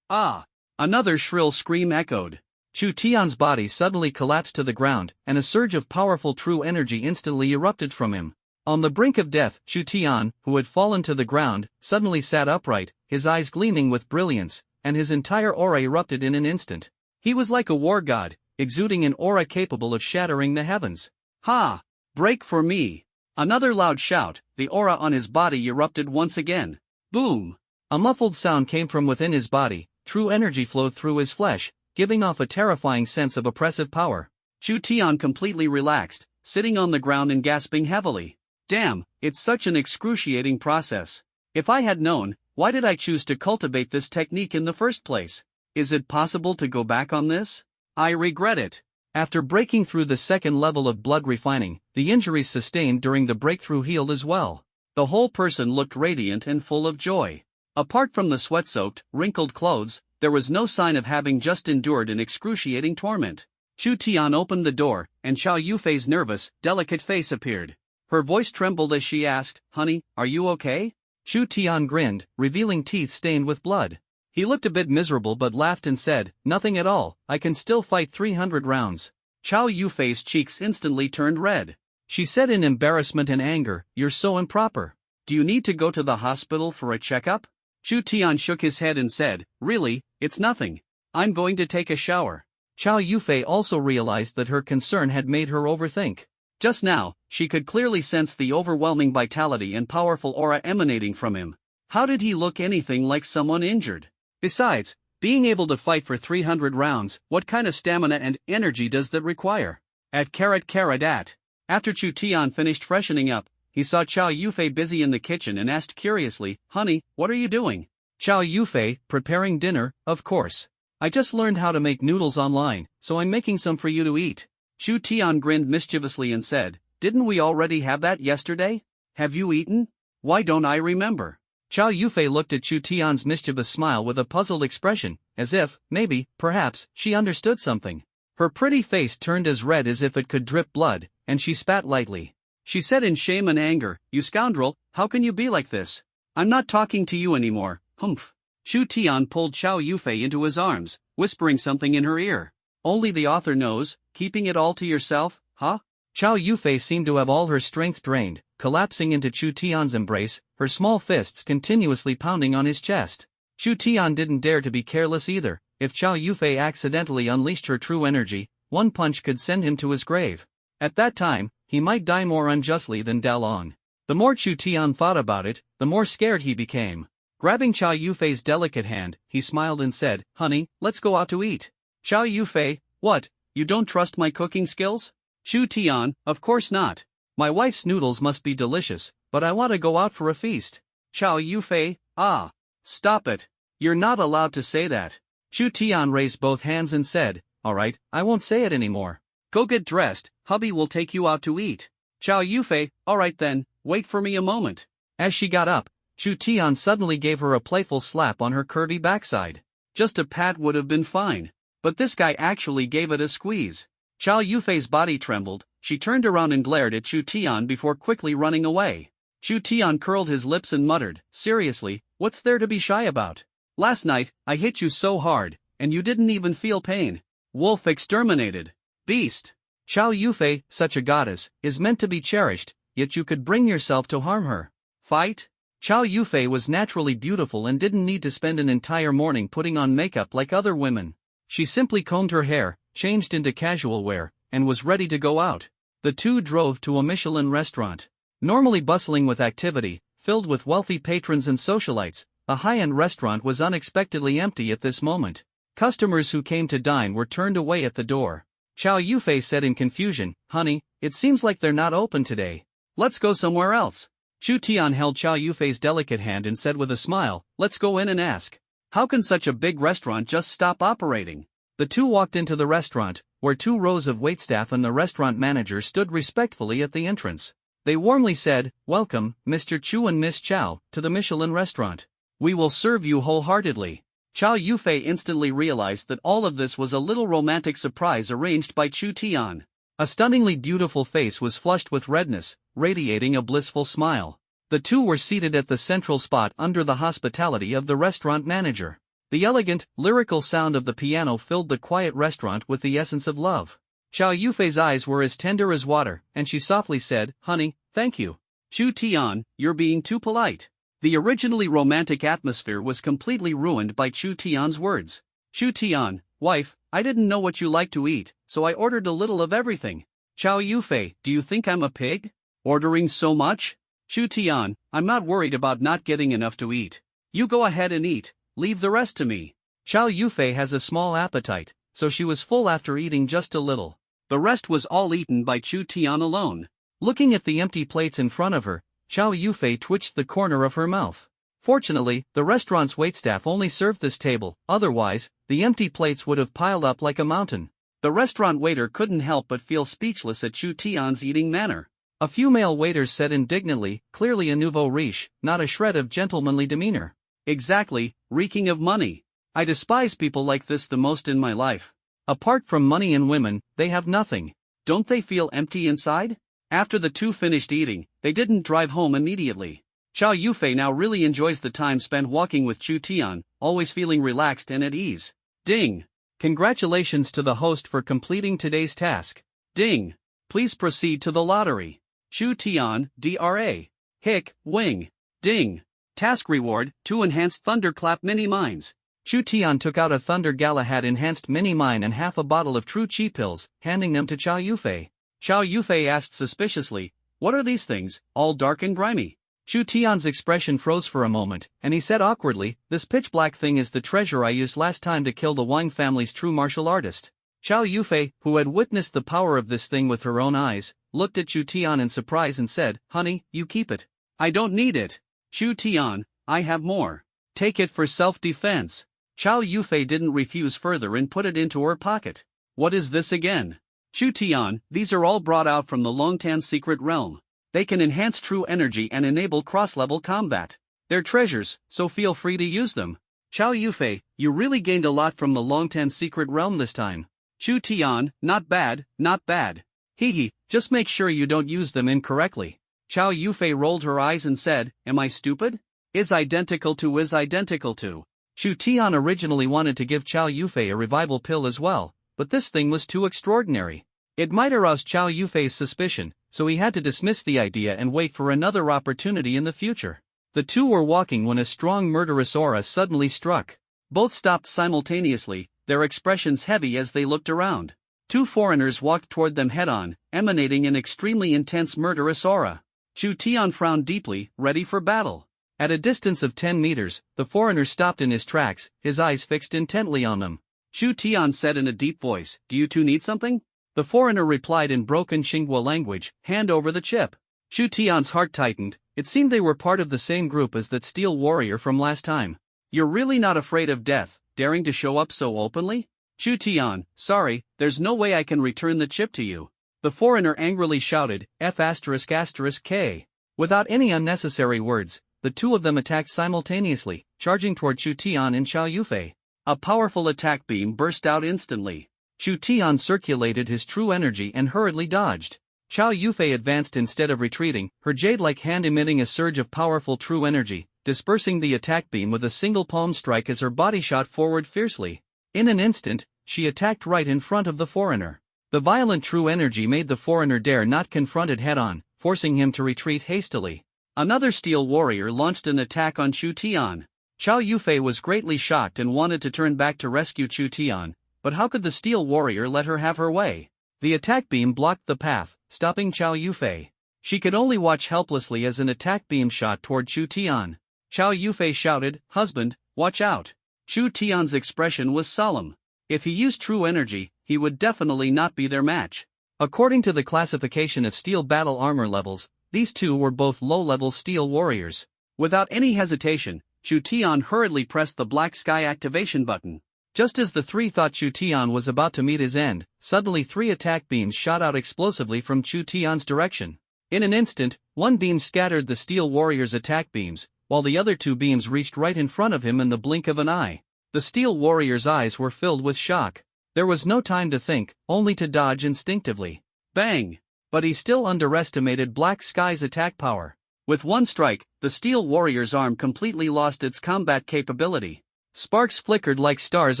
Ah! Another shrill scream echoed. Chu Tian's body suddenly collapsed to the ground, and a surge of powerful true energy instantly erupted from him. On the brink of death, Chu Tian, who had fallen to the ground, suddenly sat upright, his eyes gleaming with brilliance, and his entire aura erupted in an instant. He was like a war god, exuding an aura capable of shattering the heavens. Ha! Break for me! Another loud shout, the aura on his body erupted once again. Boom! A muffled sound came from within his body, true energy flowed through his flesh, giving off a terrifying sense of oppressive power. Chu Tian completely relaxed, sitting on the ground and gasping heavily. Damn, it's such an excruciating process. If I had known, why did I choose to cultivate this technique in the first place? Is it possible to go back on this? I regret it. After breaking through the second level of blood refining, the injuries sustained during the breakthrough healed as well. The whole person looked radiant and full of joy. Apart from the sweat-soaked, wrinkled clothes, there was no sign of having just endured an excruciating torment. Chu Tian opened the door, and Chow Yufei's nervous, delicate face appeared. Her voice trembled as she asked, "Honey, are you okay?" Chu Tian grinned, revealing teeth stained with blood. He looked a bit miserable but laughed and said, "Nothing at all, I can still fight 300 rounds." Chow Yufei's cheeks instantly turned red. She said in embarrassment and anger, "You're so improper. Do you need to go to the hospital for a checkup?" Chu Tian shook his head and said, "Really, it's nothing. I'm going to take a shower." Chow Yufei also realized that her concern had made her overthink. Just now, she could clearly sense the overwhelming vitality and powerful aura emanating from him. How did he look anything like someone injured? Besides, being able to fight for 300 rounds, what kind of stamina and energy does that require? At. After Chu Tian finished freshening up, he saw Chow Yufei busy in the kitchen and asked curiously, "Honey, what are you doing?" Chow Yufei, "Preparing dinner, of course. I just learned how to make noodles online, so I'm making some for you to eat." Chu Tian grinned mischievously and said, "Didn't we already have that yesterday? Have you eaten? Why don't I remember?" Chow Yufei looked at Chu Tian's mischievous smile with a puzzled expression, as if, maybe, perhaps, she understood something. Her pretty face turned as red as if it could drip blood, and she spat lightly. She said in shame and anger, "You scoundrel, how can you be like this? I'm not talking to you anymore, humph." Chu Tian pulled Chow Yufei into his arms, whispering something in her ear. "Only the author knows, keeping it all to yourself, huh?" Chow Yufei seemed to have all her strength drained, collapsing into Chu Tian's embrace, her small fists continuously pounding on his chest. Chu Tian didn't dare to be careless either. If Chow Yufei accidentally unleashed her true energy, one punch could send him to his grave. At that time, he might die more unjustly than Dalong. The more Chu Tian thought about it, the more scared he became. Grabbing Chow Yufei's delicate hand, he smiled and said, "Honey, let's go out to eat." Chow Yufei, "What, you don't trust my cooking skills?" Chu Tian, "Of course not. My wife's noodles must be delicious, but I want to go out for a feast." Chow Yufei, "Ah. Stop it. You're not allowed to say that." Chu Tian raised both hands and said, "Alright, I won't say it anymore. Go get dressed, hubby will take you out to eat." Chow Yufei, "Alright then, wait for me a moment." As she got up, Chu Tian suddenly gave her a playful slap on her curvy backside. Just a pat would have been fine. But this guy actually gave it a squeeze. Chow Yufei's body trembled, she turned around and glared at Chu Tian before quickly running away. Chu Tian curled his lips and muttered, "Seriously, what's there to be shy about? Last night, I hit you so hard, and you didn't even feel pain. Wolf exterminated. Beast. Chow Yufei, such a goddess, is meant to be cherished, yet you could bring yourself to harm her. Fight?" Chow Yufei was naturally beautiful and didn't need to spend an entire morning putting on makeup like other women. She simply combed her hair, changed into casual wear, and was ready to go out. The two drove to a Michelin restaurant. Normally bustling with activity, filled with wealthy patrons and socialites, the high-end restaurant was unexpectedly empty at this moment. Customers who came to dine were turned away at the door. Chow Yufei said in confusion, "Honey, it seems like they're not open today. Let's go somewhere else." Chu Tian held Chow Yufei's delicate hand and said with a smile, "Let's go in and ask. How can such a big restaurant just stop operating?" The two walked into the restaurant, where 2 rows of waitstaff and the restaurant manager stood respectfully at the entrance. They warmly said, "Welcome, Mr. Chu and Miss Chow, to the Michelin restaurant. We will serve you wholeheartedly." Chow Yufei instantly realized that all of this was a little romantic surprise arranged by Chu Tian. A stunningly beautiful face was flushed with redness, radiating a blissful smile. The two were seated at the central spot under the hospitality of the restaurant manager. The elegant, lyrical sound of the piano filled the quiet restaurant with the essence of love. Chow Yufei's eyes were as tender as water, and she softly said, "Honey, thank you." "Chu Tian, you're being too polite." The originally romantic atmosphere was completely ruined by Chu Tian's words. "Chu Tian, wife, I didn't know what you like to eat, so I ordered a little of everything." "Chow Yufei, do you think I'm a pig? Ordering so much?" "Chu Tian, I'm not worried about not getting enough to eat. You go ahead and eat, leave the rest to me." Chow Yufei has a small appetite, so she was full after eating just a little. The rest was all eaten by Chu Tian alone. Looking at the empty plates in front of her, Chow Yufei twitched the corner of her mouth. Fortunately, the restaurant's waitstaff only served this table, otherwise, the empty plates would have piled up like a mountain. The restaurant waiter couldn't help but feel speechless at Chu Tian's eating manner. A few male waiters said indignantly, clearly a nouveau riche, not a shred of gentlemanly demeanor. "Exactly, reeking of money. I despise people like this the most in my life. Apart from money and women, they have nothing. Don't they feel empty inside?" After the two finished eating, they didn't drive home immediately. Chow Yufei now really enjoys the time spent walking with Chu Tian, always feeling relaxed and at ease. Ding! Congratulations to the host for completing today's task. Ding! Please proceed to the lottery. Chu Tian, DRA. Hick, Wing. Ding! Task reward, 2 enhanced Thunderclap mini mines. Chu Tian took out a Thunder Galahad enhanced mini mine and half a bottle of True Chi pills, handing them to Chow Yufei. Chow Yufei asked suspiciously, "What are these things, all dark and grimy?" Chu Tian's expression froze for a moment, and he said awkwardly, "This pitch-black thing is the treasure I used last time to kill the Wang family's true martial artist." Chow Yufei, who had witnessed the power of this thing with her own eyes, looked at Chu Tian in surprise and said, "Honey, you keep it. I don't need it." Chu Tian, "I have more. Take it for self-defense." Chow Yufei didn't refuse further and put it into her pocket. "What is this again?" Chu Tian, "These are all brought out from the Longtan secret realm. They can enhance true energy and enable cross-level combat. They're treasures, so feel free to use them." Chow Yufei, "You really gained a lot from the Longtan secret realm this time." Chu Tian, "Not bad, not bad. Hee, just make sure you don't use them incorrectly." Chow Yufei rolled her eyes and said, "Am I stupid? Is identical to. Chu Tian originally wanted to give Chow Yufei a revival pill as well, but this thing was too extraordinary. It might arouse Chow Yufei's suspicion, so he had to dismiss the idea and wait for another opportunity in the future. The two were walking when a strong murderous aura suddenly struck. Both stopped simultaneously, their expressions heavy as they looked around. 2 foreigners walked toward them head-on, emanating an extremely intense murderous aura. Chu Tian frowned deeply, ready for battle. At a distance of 10 meters, the foreigner stopped in his tracks, his eyes fixed intently on them. Chu Tian said in a deep voice, "Do you two need something?" The foreigner replied in broken Xinghua language, "Hand over the chip." Chu Tian's heart tightened. It seemed they were part of the same group as that steel warrior from last time. "You're really not afraid of death, daring to show up so openly?" Chu Tian, "Sorry, there's no way I can return the chip to you." The foreigner angrily shouted, F***K. Without any unnecessary words, the two of them attacked simultaneously, charging toward Chu Tian and Chow Yufei. A powerful attack beam burst out instantly. Chu Tian circulated his true energy and hurriedly dodged. Chow Yufei advanced instead of retreating, her jade-like hand emitting a surge of powerful true energy, dispersing the attack beam with a single palm strike as her body shot forward fiercely. In an instant, she attacked right in front of the foreigner. The violent true energy made the foreigner dare not confront it head-on, forcing him to retreat hastily. Another steel warrior launched an attack on Chu Tian. Chow Yufei was greatly shocked and wanted to turn back to rescue Chu Tian, but how could the steel warrior let her have her way? The attack beam blocked the path, stopping Chow Yufei. She could only watch helplessly as an attack beam shot toward Chu Tian. Chow Yufei shouted, "Husband, watch out." Chu Tian's expression was solemn. If he used true energy, he would definitely not be their match. According to the classification of steel battle armor levels, these two were both low-level steel warriors. Without any hesitation, Chu Tian hurriedly pressed the black sky activation button. Just as the three thought Chu Tian was about to meet his end, suddenly 3 attack beams shot out explosively from Chu Tian's direction. In an instant, one beam scattered the steel warrior's attack beams, while the other 2 beams reached right in front of him in the blink of an eye. The steel warrior's eyes were filled with shock. There was no time to think, only to dodge instinctively. Bang! But he still underestimated Black Sky's attack power. With one strike, the steel warrior's arm completely lost its combat capability. Sparks flickered like stars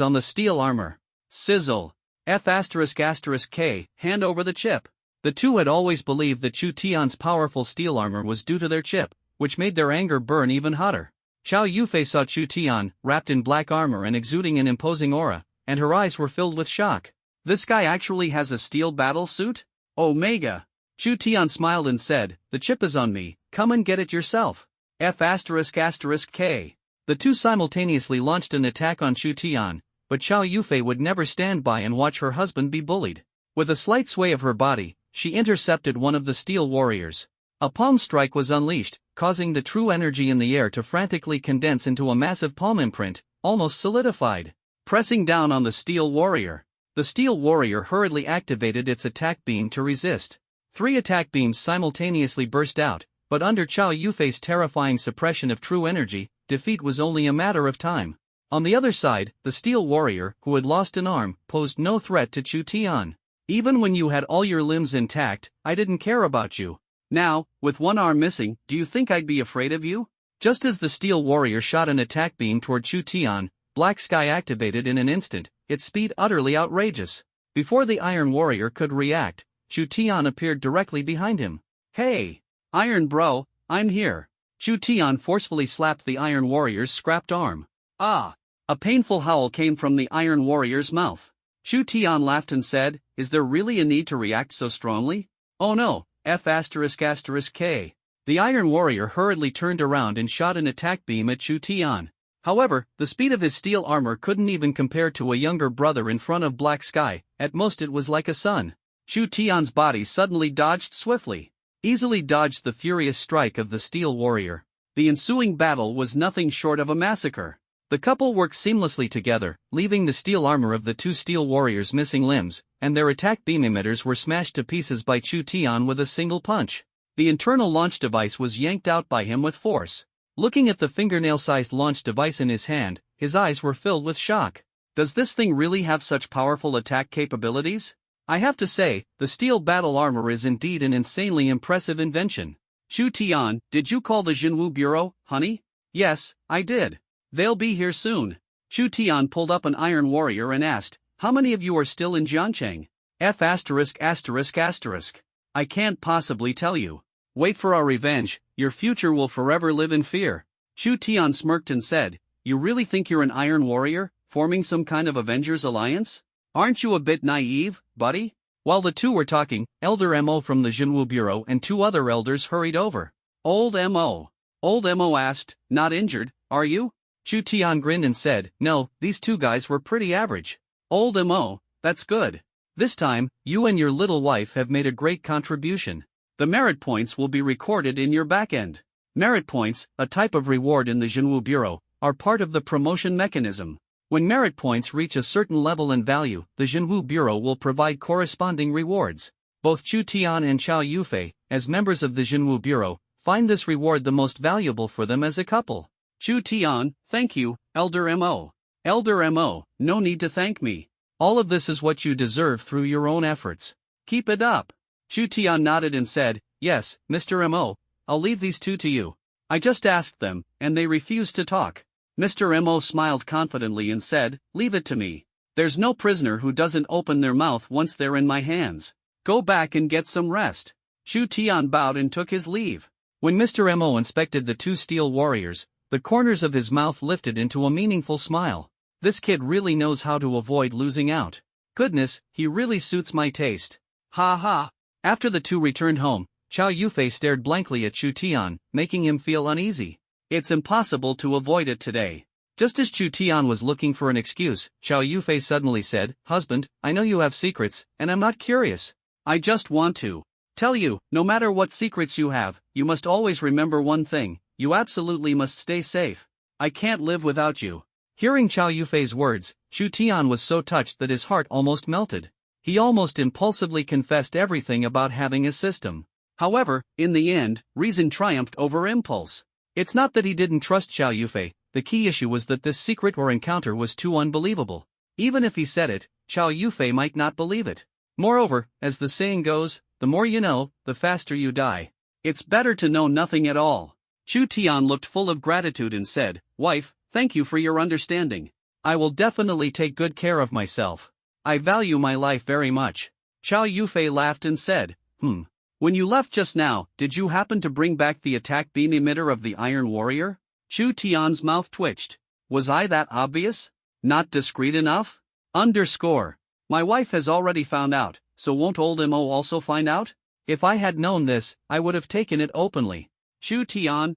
on the steel armor. Sizzle! F***K, hand over the chip. The two had always believed that Chu Tian's powerful steel armor was due to their chip, which made their anger burn even hotter. Chow Yufei saw Chu Tian, wrapped in black armor and exuding an imposing aura, and her eyes were filled with shock. This guy actually has a steel battle suit? Omega! Chu Tian smiled and said, "The chip is on me, come and get it yourself." F***K. The two simultaneously launched an attack on Chu Tian, but Chow Yufei would never stand by and watch her husband be bullied. With a slight sway of her body, she intercepted one of the steel warriors. A palm strike was unleashed, causing the true energy in the air to frantically condense into a massive palm imprint, almost solidified. Pressing down on the steel warrior, the steel warrior hurriedly activated its attack beam to resist. 3 attack beams simultaneously burst out, but under Chow Yufei's terrifying suppression of true energy, defeat was only a matter of time. On the other side, the steel warrior, who had lost an arm, posed no threat to Chu Tian. "Even when you had all your limbs intact, I didn't care about you. Now, with one arm missing, do you think I'd be afraid of you?" Just as the steel warrior shot an attack beam toward Chu Tian, Black Sky activated in an instant, its speed utterly outrageous. Before the Iron Warrior could react, Chu Tian appeared directly behind him. "Hey! Iron Bro, I'm here." Chu Tian forcefully slapped the Iron Warrior's scrapped arm. "Ah!" A painful howl came from the Iron Warrior's mouth. Chu Tian laughed and said, "Is there really a need to react so strongly?" "Oh no, F***K. The Iron Warrior hurriedly turned around and shot an attack beam at Chu Tian. However, the speed of his steel armor couldn't even compare to a younger brother in front of Black Sky, at most it was like a sun. Chu Tian's body suddenly dodged swiftly. Easily dodged the furious strike of the Steel Warrior. The ensuing battle was nothing short of a massacre. The couple worked seamlessly together, leaving the steel armor of the two Steel Warriors missing limbs, and their attack beam emitters were smashed to pieces by Chu Tian with a single punch. The internal launch device was yanked out by him with force. Looking at the fingernail-sized launch device in his hand, his eyes were filled with shock. Does this thing really have such powerful attack capabilities? I have to say, the steel battle armor is indeed an insanely impressive invention. Chu Tian, did you call the Jinwu Bureau, honey? Yes, I did. They'll be here soon. Chu Tian pulled up an Iron Warrior and asked, how many of you are still in Jiancheng? F*******. I can't possibly tell you. Wait for our revenge, your future will forever live in fear. Chu Tian smirked and said, you really think you're an Iron Warrior, forming some kind of Avengers alliance? Aren't you a bit naive, buddy? While the two were talking, Elder Mo from the Jinwu Bureau and two other elders hurried over. Old Mo. Old Mo asked, not injured, are you? Chu Tian grinned and said, no, these two guys were pretty average. Old Mo, that's good. This time, you and your little wife have made a great contribution. The merit points will be recorded in your backend. Merit points, a type of reward in the Jinwu Bureau, are part of the promotion mechanism. When merit points reach a certain level and value, the Jinwu Bureau will provide corresponding rewards. Both Chu Tian and Chao Yufei, as members of the Jinwu Bureau, find this reward the most valuable for them as a couple. Chu Tian, thank you, Elder Mo. Elder Mo, no need to thank me. All of this is what you deserve through your own efforts. Keep it up. Chu Tian nodded and said, yes, Mr. Mo, I'll leave these two to you. I just asked them, and they refused to talk. Mr. Mo smiled confidently and said, leave it to me. There's no prisoner who doesn't open their mouth once they're in my hands. Go back and get some rest. Chu Tian bowed and took his leave. When Mr. Mo inspected the two Steel Warriors, the corners of his mouth lifted into a meaningful smile. This kid really knows how to avoid losing out. Goodness, he really suits my taste. Ha ha. After the two returned home, Chao Yufei stared blankly at Chu Tian, making him feel uneasy. It's impossible to avoid it today. Just as Chu Tian was looking for an excuse, Chao Yufei suddenly said, husband, I know you have secrets, and I'm not curious. I just want to tell you, no matter what secrets you have, you must always remember one thing, you absolutely must stay safe. I can't live without you. Hearing Chao Yufei's words, Chu Tian was so touched that his heart almost melted. He almost impulsively confessed everything about having a system. However, in the end, reason triumphed over impulse. It's not that he didn't trust Chao Yufei, the key issue was that this secret or encounter was too unbelievable. Even if he said it, Chao Yufei might not believe it. Moreover, as the saying goes, the more you know, the faster you die. It's better to know nothing at all. Chu Tian looked full of gratitude and said, wife, thank you for your understanding. I will definitely take good care of myself. I value my life very much. Chao Yufei laughed and said, When you left just now, did you happen to bring back the attack beam emitter of the Iron Warrior? Chu Tian's mouth twitched. Was I that obvious? Not discreet enough? My wife has already found out, so won't old Mo also find out? If I had known this, I would have taken it openly. Chu Tian,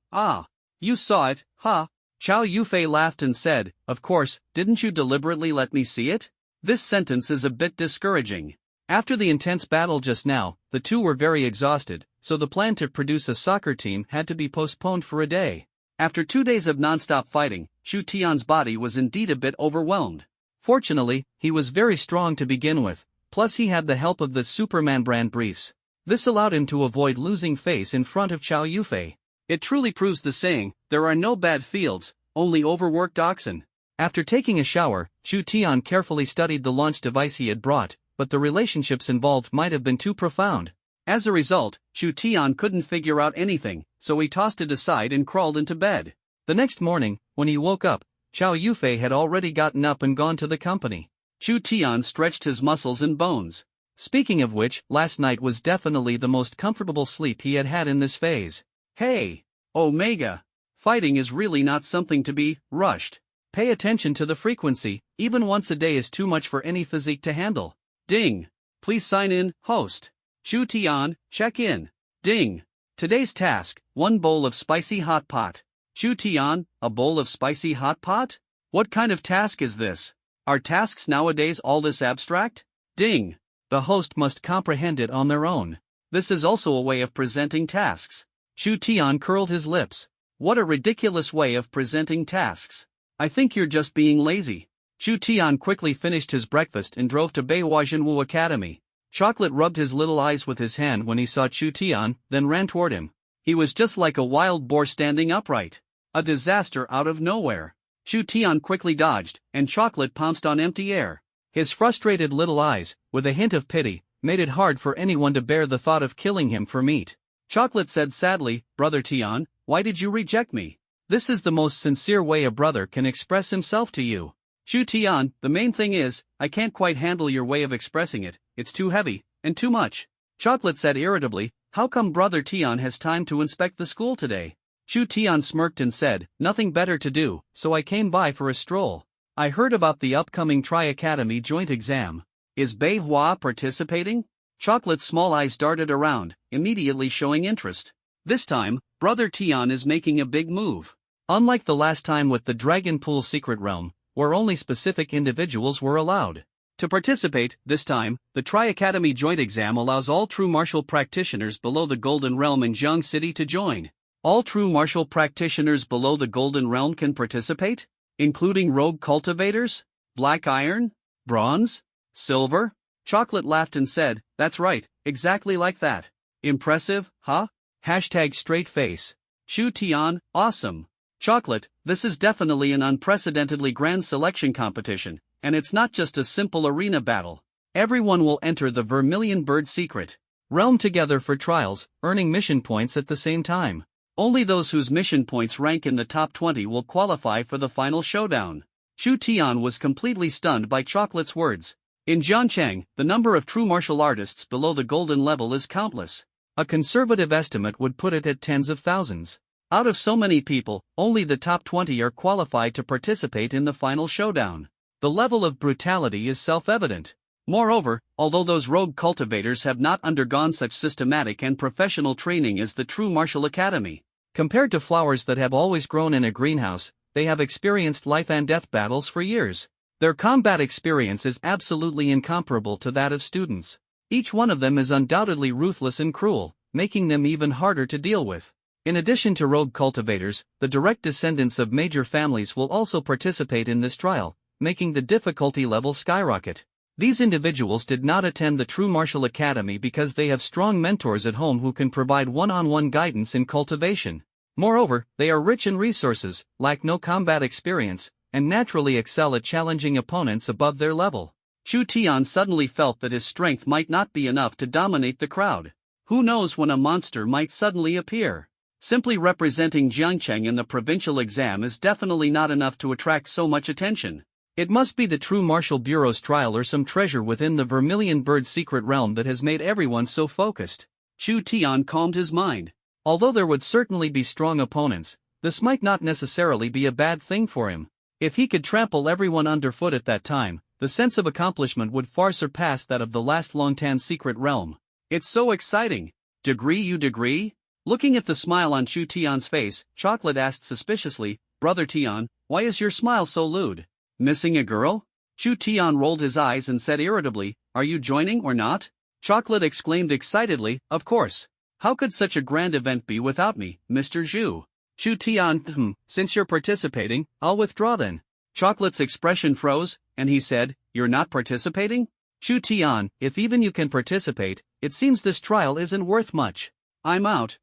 you saw it, huh? Chao Yufei laughed and said, of course, didn't you deliberately let me see it? This sentence is a bit discouraging. After the intense battle just now, the two were very exhausted, so the plan to produce a soccer team had to be postponed for a day. After 2 days of non-stop fighting, Chu Tian's body was indeed a bit overwhelmed. Fortunately, he was very strong to begin with, plus he had the help of the Superman brand briefs. This allowed him to avoid losing face in front of Chao Yufei. It truly proves the saying, there are no bad fields, only overworked oxen. After taking a shower, Chu Tian carefully studied the launch device he had brought, but the relationships involved might have been too profound. As a result, Chu Tian couldn't figure out anything, so he tossed it aside and crawled into bed. The next morning, when he woke up, Chao Yufei had already gotten up and gone to the company. Chu Tian stretched his muscles and bones. Speaking of which, last night was definitely the most comfortable sleep he had had in this phase. Hey! Omega! Fighting is really not something to be rushed. Pay attention to the frequency, even once a day is too much for any physique to handle. Ding! Please sign in, host. Chu Tian, check in. Ding! Today's task, 1 bowl of spicy hot pot. Chu Tian, a bowl of spicy hot pot? What kind of task is this? Are tasks nowadays all this abstract? Ding! The host must comprehend it on their own. This is also a way of presenting tasks. Chu Tian curled his lips. What a ridiculous way of presenting tasks. I think you're just being lazy. Chu Tian quickly finished his breakfast and drove to Beiwajianwu Academy. Chocolate rubbed his little eyes with his hand when he saw Chu Tian, then ran toward him. He was just like a wild boar standing upright. A disaster out of nowhere. Chu Tian quickly dodged, and Chocolate pounced on empty air. His frustrated little eyes, with a hint of pity, made it hard for anyone to bear the thought of killing him for meat. Chocolate said sadly, Brother Tian, why did you reject me? This is the most sincere way a brother can express himself to you. Chu Tian, the main thing is, I can't quite handle your way of expressing it, it's too heavy, and too much. Chocolate said irritably, how come Brother Tian has time to inspect the school today? Chu Tian smirked and said, nothing better to do, so I came by for a stroll. I heard about the upcoming Tri-Academy joint exam. Is Bei Hua participating? Chocolate's small eyes darted around, immediately showing interest. This time, Brother Tian is making a big move. Unlike the last time with the Dragon Pool Secret Realm, where only specific individuals were allowed to participate, this time, the Tri-Academy joint exam allows all true martial practitioners below the Golden Realm in Jiang City to join. All true martial practitioners below the Golden Realm can participate? Including rogue cultivators? Black iron? Bronze? Silver? Chocolate laughed and said, that's right, exactly like that. Impressive, huh? Hashtag straight face. Chu Tian, awesome. Chocolate, this is definitely an unprecedentedly grand selection competition, and it's not just a simple arena battle. Everyone will enter the Vermilion Bird Secret Realm together for trials, earning mission points at the same time. Only those whose mission points rank in the top 20 will qualify for the final showdown. Chu Tian was completely stunned by Chocolate's words. In Jiangcheng, the number of true martial artists below the golden level is countless. A conservative estimate would put it at tens of thousands. Out of so many people, only the top 20 are qualified to participate in the final showdown. The level of brutality is self-evident. Moreover, although those rogue cultivators have not undergone such systematic and professional training as the True Martial Academy, compared to flowers that have always grown in a greenhouse, they have experienced life and death battles for years. Their combat experience is absolutely incomparable to that of students. Each one of them is undoubtedly ruthless and cruel, making them even harder to deal with. In addition to rogue cultivators, the direct descendants of major families will also participate in this trial, making the difficulty level skyrocket. These individuals did not attend the True Martial Academy because they have strong mentors at home who can provide one-on-one guidance in cultivation. Moreover, they are rich in resources, lack no combat experience, and naturally excel at challenging opponents above their level. Chu Tian suddenly felt that his strength might not be enough to dominate the crowd. Who knows when a monster might suddenly appear? Simply representing Jiangcheng in the provincial exam is definitely not enough to attract so much attention. It must be the True Martial Bureau's trial or some treasure within the Vermilion Bird Secret Realm that has made everyone so focused. Chu Tian calmed his mind. Although there would certainly be strong opponents, this might not necessarily be a bad thing for him. If he could trample everyone underfoot at that time, the sense of accomplishment would far surpass that of the last Longtan Secret Realm. It's so exciting. Degree? Looking at the smile on Chu Tian's face, Chocolate asked suspiciously, Brother Tian, why is your smile so lewd? Missing a girl? Chu Tian rolled his eyes and said irritably, are you joining or not? Chocolate exclaimed excitedly, of course. How could such a grand event be without me, Mr. Zhu? Chu Tian, since you're participating, I'll withdraw then. Chocolate's expression froze, and he said, you're not participating? Chu Tian, if even you can participate, it seems this trial isn't worth much. I'm out.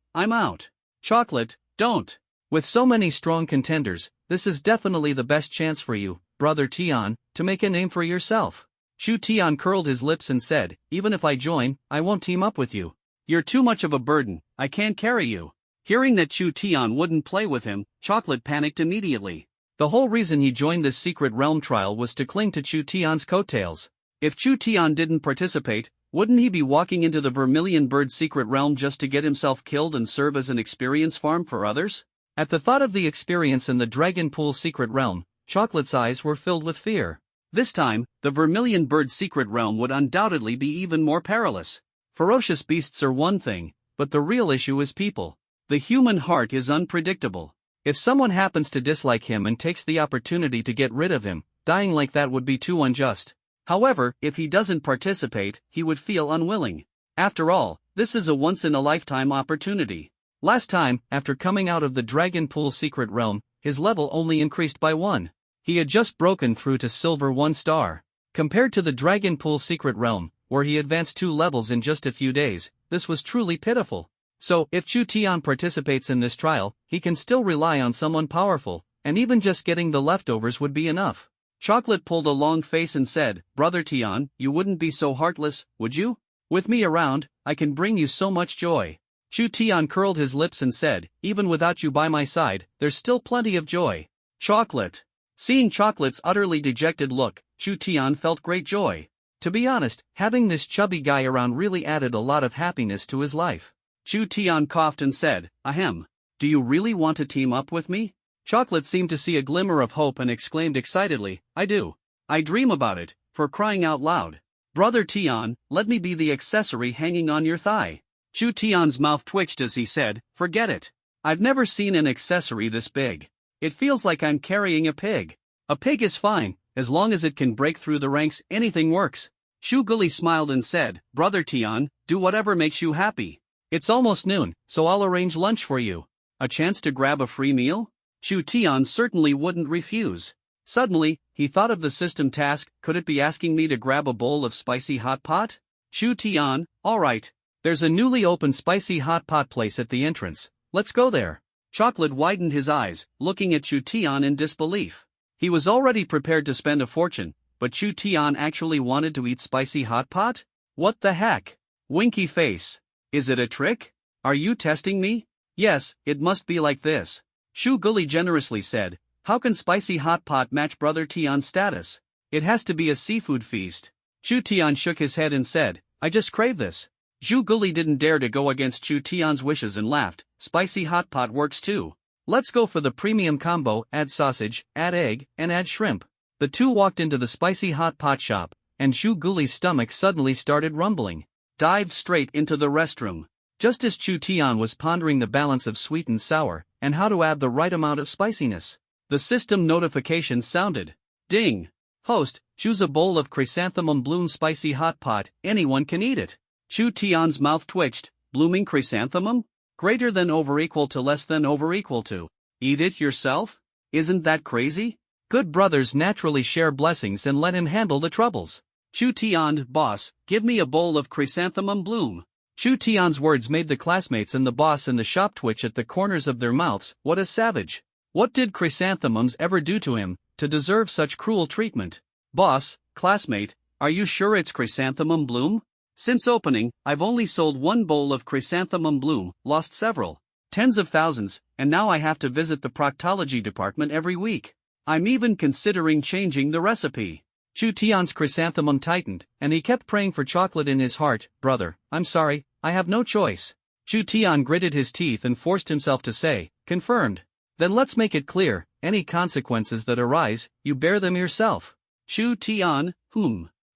Chocolate, don't. With so many strong contenders, this is definitely the best chance for you, Brother Tian, to make a name for yourself. Chu Tian curled his lips and said, even if I join, I won't team up with you. You're too much of a burden, I can't carry you. Hearing that Chu Tian wouldn't play with him, Chocolate panicked immediately. The whole reason he joined this secret realm trial was to cling to Chu Tian's coattails. If Chu Tian didn't participate, wouldn't he be walking into the Vermilion Bird's secret realm just to get himself killed and serve as an experience farm for others? At the thought of the experience in the Dragon Pool secret realm, Chocolate's eyes were filled with fear. This time, the Vermilion Bird's secret realm would undoubtedly be even more perilous. Ferocious beasts are one thing, but the real issue is people. The human heart is unpredictable. If someone happens to dislike him and takes the opportunity to get rid of him, dying like that would be too unjust. However, if he doesn't participate, he would feel unwilling. After all, this is a once-in-a-lifetime opportunity. Last time, after coming out of the Dragon Pool secret realm, his level only increased by 1. He had just broken through to Silver 1 star. Compared to the Dragon Pool secret realm, where he advanced 2 levels in just a few days, this was truly pitiful. So, if Chu Tian participates in this trial, he can still rely on someone powerful, and even just getting the leftovers would be enough. Chocolate pulled a long face and said, "Brother Tian, you wouldn't be so heartless, would you? With me around, I can bring you so much joy." Chu Tian curled his lips and said, "Even without you by my side, there's still plenty of joy." Chocolate. Seeing Chocolate's utterly dejected look, Chu Tian felt great joy. To be honest, having this chubby guy around really added a lot of happiness to his life. Chu Tian coughed and said, "Ahem. Do you really want to team up with me?" Chocolate seemed to see a glimmer of hope and exclaimed excitedly, "I do. I dream about it, for crying out loud. Brother Tian, let me be the accessory hanging on your thigh." Chu Tian's mouth twitched as he said, "Forget it. I've never seen an accessory this big. It feels like I'm carrying a pig." "A pig is fine, as long as it can break through the ranks, anything works." Shu Guli smiled and said, "Brother Tian, do whatever makes you happy. It's almost noon, so I'll arrange lunch for you. A chance to grab a free meal?" Chu Tian certainly wouldn't refuse. Suddenly, he thought of the system task. Could it be asking me to grab a bowl of spicy hot pot? Chu Tian, alright. There's a newly opened spicy hot pot place at the entrance. Let's go there. Chocolate widened his eyes, looking at Chu Tian in disbelief. He was already prepared to spend a fortune, but Chu Tian actually wanted to eat spicy hot pot? What the heck? Winky face. Is it a trick? Are you testing me? Yes, it must be like this. Shu Guli generously said, "How can spicy hot pot match Brother Tian's status? It has to be a seafood feast." Chu Tian shook his head and said, "I just crave this." Shu Guli didn't dare to go against Chu Tian's wishes and laughed, "Spicy hot pot works too. Let's go for the premium combo, add sausage, add egg, and add shrimp." The two walked into the spicy hot pot shop, and Shu Guli's stomach suddenly started rumbling. Dived straight into the restroom. Just as Chu Tian was pondering the balance of sweet and sour, and how to add the right amount of spiciness, the system notification sounded. Ding! Host, choose a bowl of chrysanthemum bloom spicy hot pot, anyone can eat it. Chu Tian's mouth twitched. Blooming chrysanthemum? Greater than over equal to less than over equal to. Eat it yourself? Isn't that crazy? Good brothers naturally share blessings and let him handle the troubles. Chu Tian, boss, give me a bowl of chrysanthemum bloom. Chu Tian's words made the classmates and the boss in the shop twitch at the corners of their mouths. What a savage. What did chrysanthemums ever do to him, to deserve such cruel treatment? Boss, classmate, are you sure it's chrysanthemum bloom? Since opening, I've only sold 1 bowl of chrysanthemum bloom, lost several tens of thousands, and now I have to visit the proctology department every week. I'm even considering changing the recipe. Chu Tian's chrysanthemum tightened, and he kept praying for chocolate in his heart. Brother, I'm sorry, I have no choice. Chu Tian gritted his teeth and forced himself to say, confirmed. Then let's make it clear, any consequences that arise, you bear them yourself. Chu Tian,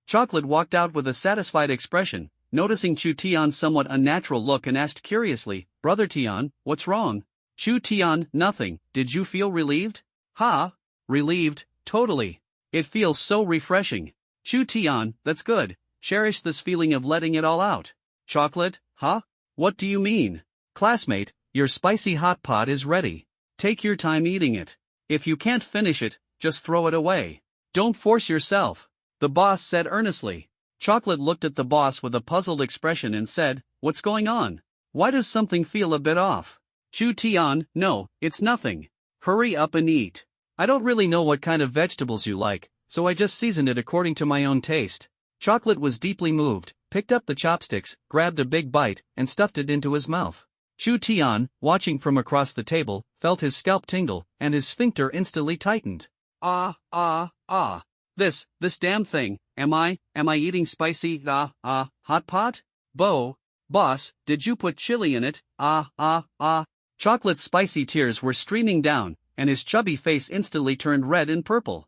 Chocolate walked out with a satisfied expression, noticing Chu Tian's somewhat unnatural look and asked curiously, Brother Tian, what's wrong? Chu Tian, nothing. Did you feel relieved? Ha? Relieved, totally. It feels so refreshing. Chu Tian, that's good. Cherish this feeling of letting it all out. Chocolate, huh? What do you mean? Classmate, your spicy hot pot is ready. Take your time eating it. If you can't finish it, just throw it away. Don't force yourself. The boss said earnestly. Chocolate looked at the boss with a puzzled expression and said, what's going on? Why does something feel a bit off? Chu Tian, no, it's nothing. Hurry up and eat. I don't really know what kind of vegetables you like, so I just seasoned it according to my own taste. Chocolate was deeply moved, picked up the chopsticks, grabbed a big bite, and stuffed it into his mouth. Chu Tian, watching from across the table, felt his scalp tingle, and his sphincter instantly tightened. This damn thing, am I eating spicy, hot pot? Boss, did you put chili in it? Chocolate's spicy tears were streaming down, and his chubby face instantly turned red and purple.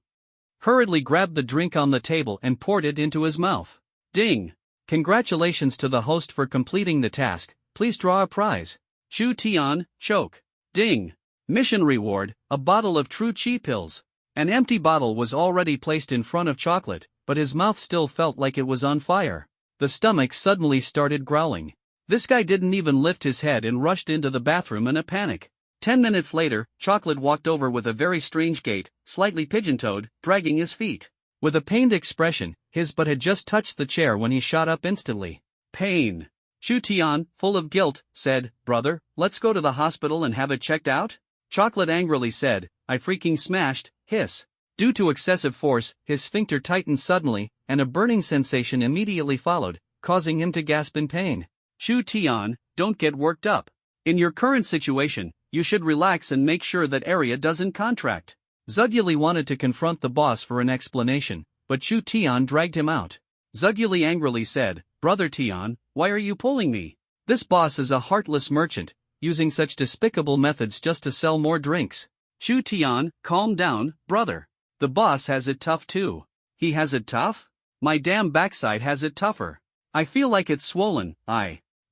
Hurriedly grabbed the drink on the table and poured it into his mouth. Ding! Congratulations to the host for completing the task, please draw a prize. Chu Tian, choke. Ding! Mission reward, a bottle of true chi pills. An empty bottle was already placed in front of Chocolate, but his mouth still felt like it was on fire. The stomach suddenly started growling. This guy didn't even lift his head and rushed into the bathroom in a panic. 10 minutes later, Chocolate walked over with a very strange gait, slightly pigeon-toed, dragging his feet. With a pained expression, his butt had just touched the chair when he shot up instantly. Pain. Chu Tian, full of guilt, said, "Brother, let's go to the hospital and have it checked out?" Chocolate angrily said, "I freaking smashed," hiss. Due to excessive force, his sphincter tightened suddenly, and a burning sensation immediately followed, causing him to gasp in pain. Chu Tian, don't get worked up. In your current situation, you should relax and make sure that area doesn't contract. Zuguli wanted to confront the boss for an explanation, but Chu Tian dragged him out. Zuguli angrily said, "Brother Tian, why are you pulling me? This boss is a heartless merchant, using such despicable methods just to sell more drinks." Chu Tian, calm down, brother. The boss has it tough too. He has it tough? My damn backside has it tougher. I feel like it's swollen,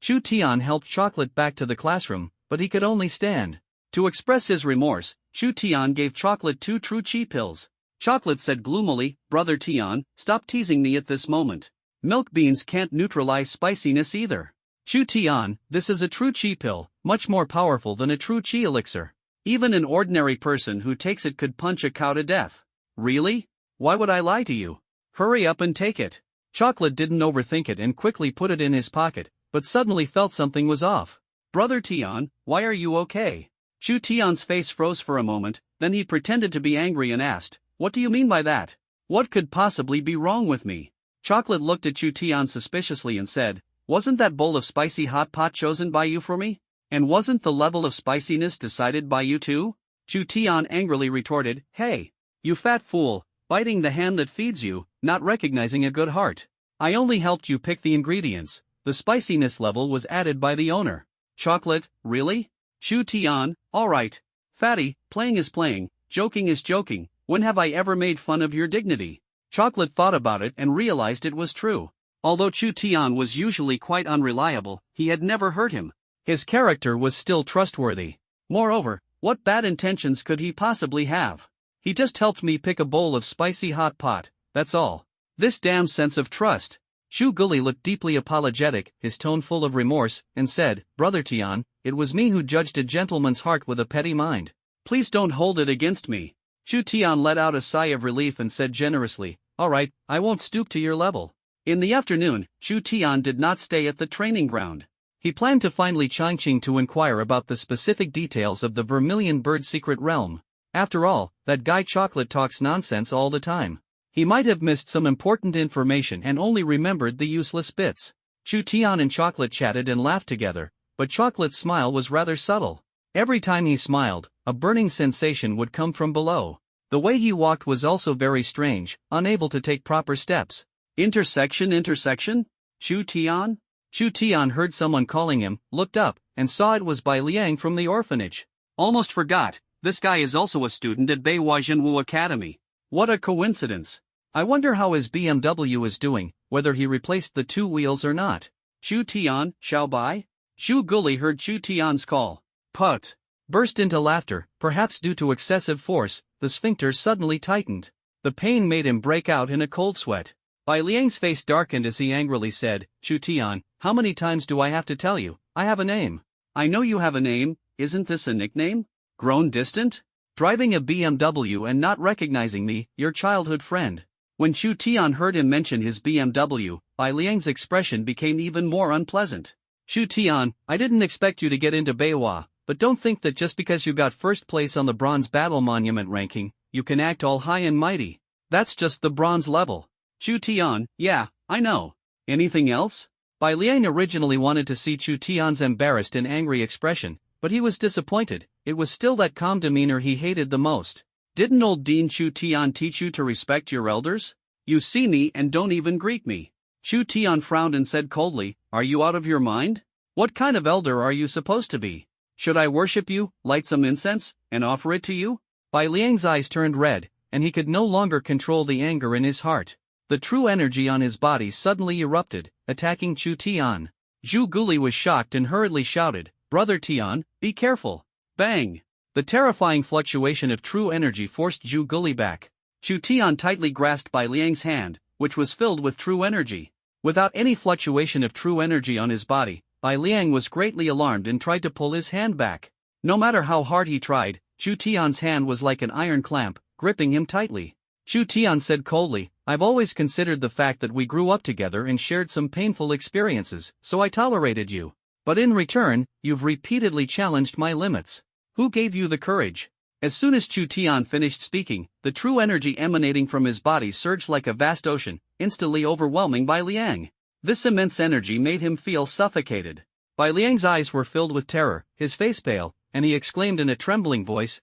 Chu Tian helped Chocolate back to the classroom, but he could only stand. To express his remorse, Chu Tian gave Chocolate 2 true chi pills. Chocolate said gloomily, "Brother Tian, stop teasing me at this moment. Milk beans can't neutralize spiciness either." Chu Tian, this is a true chi pill, much more powerful than a true chi elixir. Even an ordinary person who takes it could punch a cow to death. Really? Why would I lie to you? Hurry up and take it. Chocolate didn't overthink it and quickly put it in his pocket, but suddenly felt something was off. "Brother Tian, why are you okay?" Chu Tian's face froze for a moment, then he pretended to be angry and asked, "What do you mean by that? What could possibly be wrong with me?" Chocolate looked at Chu Tian suspiciously and said, "Wasn't that bowl of spicy hot pot chosen by you for me? And wasn't the level of spiciness decided by you too?" Chu Tian angrily retorted, "Hey, you fat fool, biting the hand that feeds you, not recognizing a good heart. I only helped you pick the ingredients. The spiciness level was added by the owner." Chocolate, really? Chu Tian, alright. Fatty, playing is playing, joking is joking, when have I ever made fun of your dignity? Chocolate thought about it and realized it was true. Although Chu Tian was usually quite unreliable, he had never hurt him. His character was still trustworthy. Moreover, what bad intentions could he possibly have? He just helped me pick a bowl of spicy hot pot, that's all. This damn sense of trust. Chu Guli looked deeply apologetic, his tone full of remorse, and said, "Brother Tian, it was me who judged a gentleman's heart with a petty mind. Please don't hold it against me." Chu Tian let out a sigh of relief and said generously, "Alright, I won't stoop to your level." In the afternoon, Chu Tian did not stay at the training ground. He planned to find Li Changqing to inquire about the specific details of the Vermilion Bird secret realm. After all, that guy Chocolate talks nonsense all the time. He might have missed some important information and only remembered the useless bits. Chu Tian and Chocolate chatted and laughed together, but Chocolate's smile was rather subtle. Every time he smiled, a burning sensation would come from below. The way he walked was also very strange, unable to take proper steps. Intersection? Chu Tian? Chu Tian heard someone calling him, looked up, and saw it was Bai Liang from the orphanage. Almost forgot, this guy is also a student at Beiwa Zhenwu Academy. What a coincidence. I wonder how his BMW is doing, whether he replaced the 2 wheels or not. Chu Tian, Xiao Bai? Chu Guli heard Chu Tian's call. Put. Burst into laughter, perhaps due to excessive force, the sphincter suddenly tightened. The pain made him break out in a cold sweat. Bai Liang's face darkened as he angrily said, "Chu Tian, how many times do I have to tell you? I have a name." "I know you have a name, isn't this a nickname? Grown distant? Driving a BMW and not recognizing me, your childhood friend." When Chu Tian heard him mention his BMW, Bai Liang's expression became even more unpleasant. "Chu Tian, I didn't expect you to get into Beiwa, but don't think that just because you got first place on the Bronze Battle Monument ranking, you can act all high and mighty. That's just the bronze level." Chu Tian, yeah, I know. Anything else? Bai Liang originally wanted to see Chu Tian's embarrassed and angry expression, but he was disappointed. It was still that calm demeanor he hated the most. Didn't old Dean Chu Tian teach you to respect your elders? You see me and don't even greet me. Chu Tian frowned and said coldly, are you out of your mind? What kind of elder are you supposed to be? Should I worship you, light some incense, and offer it to you? Bai Liang's eyes turned red, and he could no longer control the anger in his heart. The true energy on his body suddenly erupted, attacking Chu Tian. Zhu Guli was shocked and hurriedly shouted, Brother Tian, be careful. Bang! The terrifying fluctuation of true energy forced Zhu Guli back. Chu Tian tightly grasped Bai Liang's hand, which was filled with true energy. Without any fluctuation of true energy on his body, Bai Liang was greatly alarmed and tried to pull his hand back. No matter how hard he tried, Chu Tian's hand was like an iron clamp, gripping him tightly. Chu Tian said coldly, I've always considered the fact that we grew up together and shared some painful experiences, so I tolerated you. But in return, you've repeatedly challenged my limits. Who gave you the courage? As soon as Chu Tian finished speaking, the true energy emanating from his body surged like a vast ocean, instantly overwhelming Bai Liang. This immense energy made him feel suffocated. Bai Liang's eyes were filled with terror, his face pale, and he exclaimed in a trembling voice,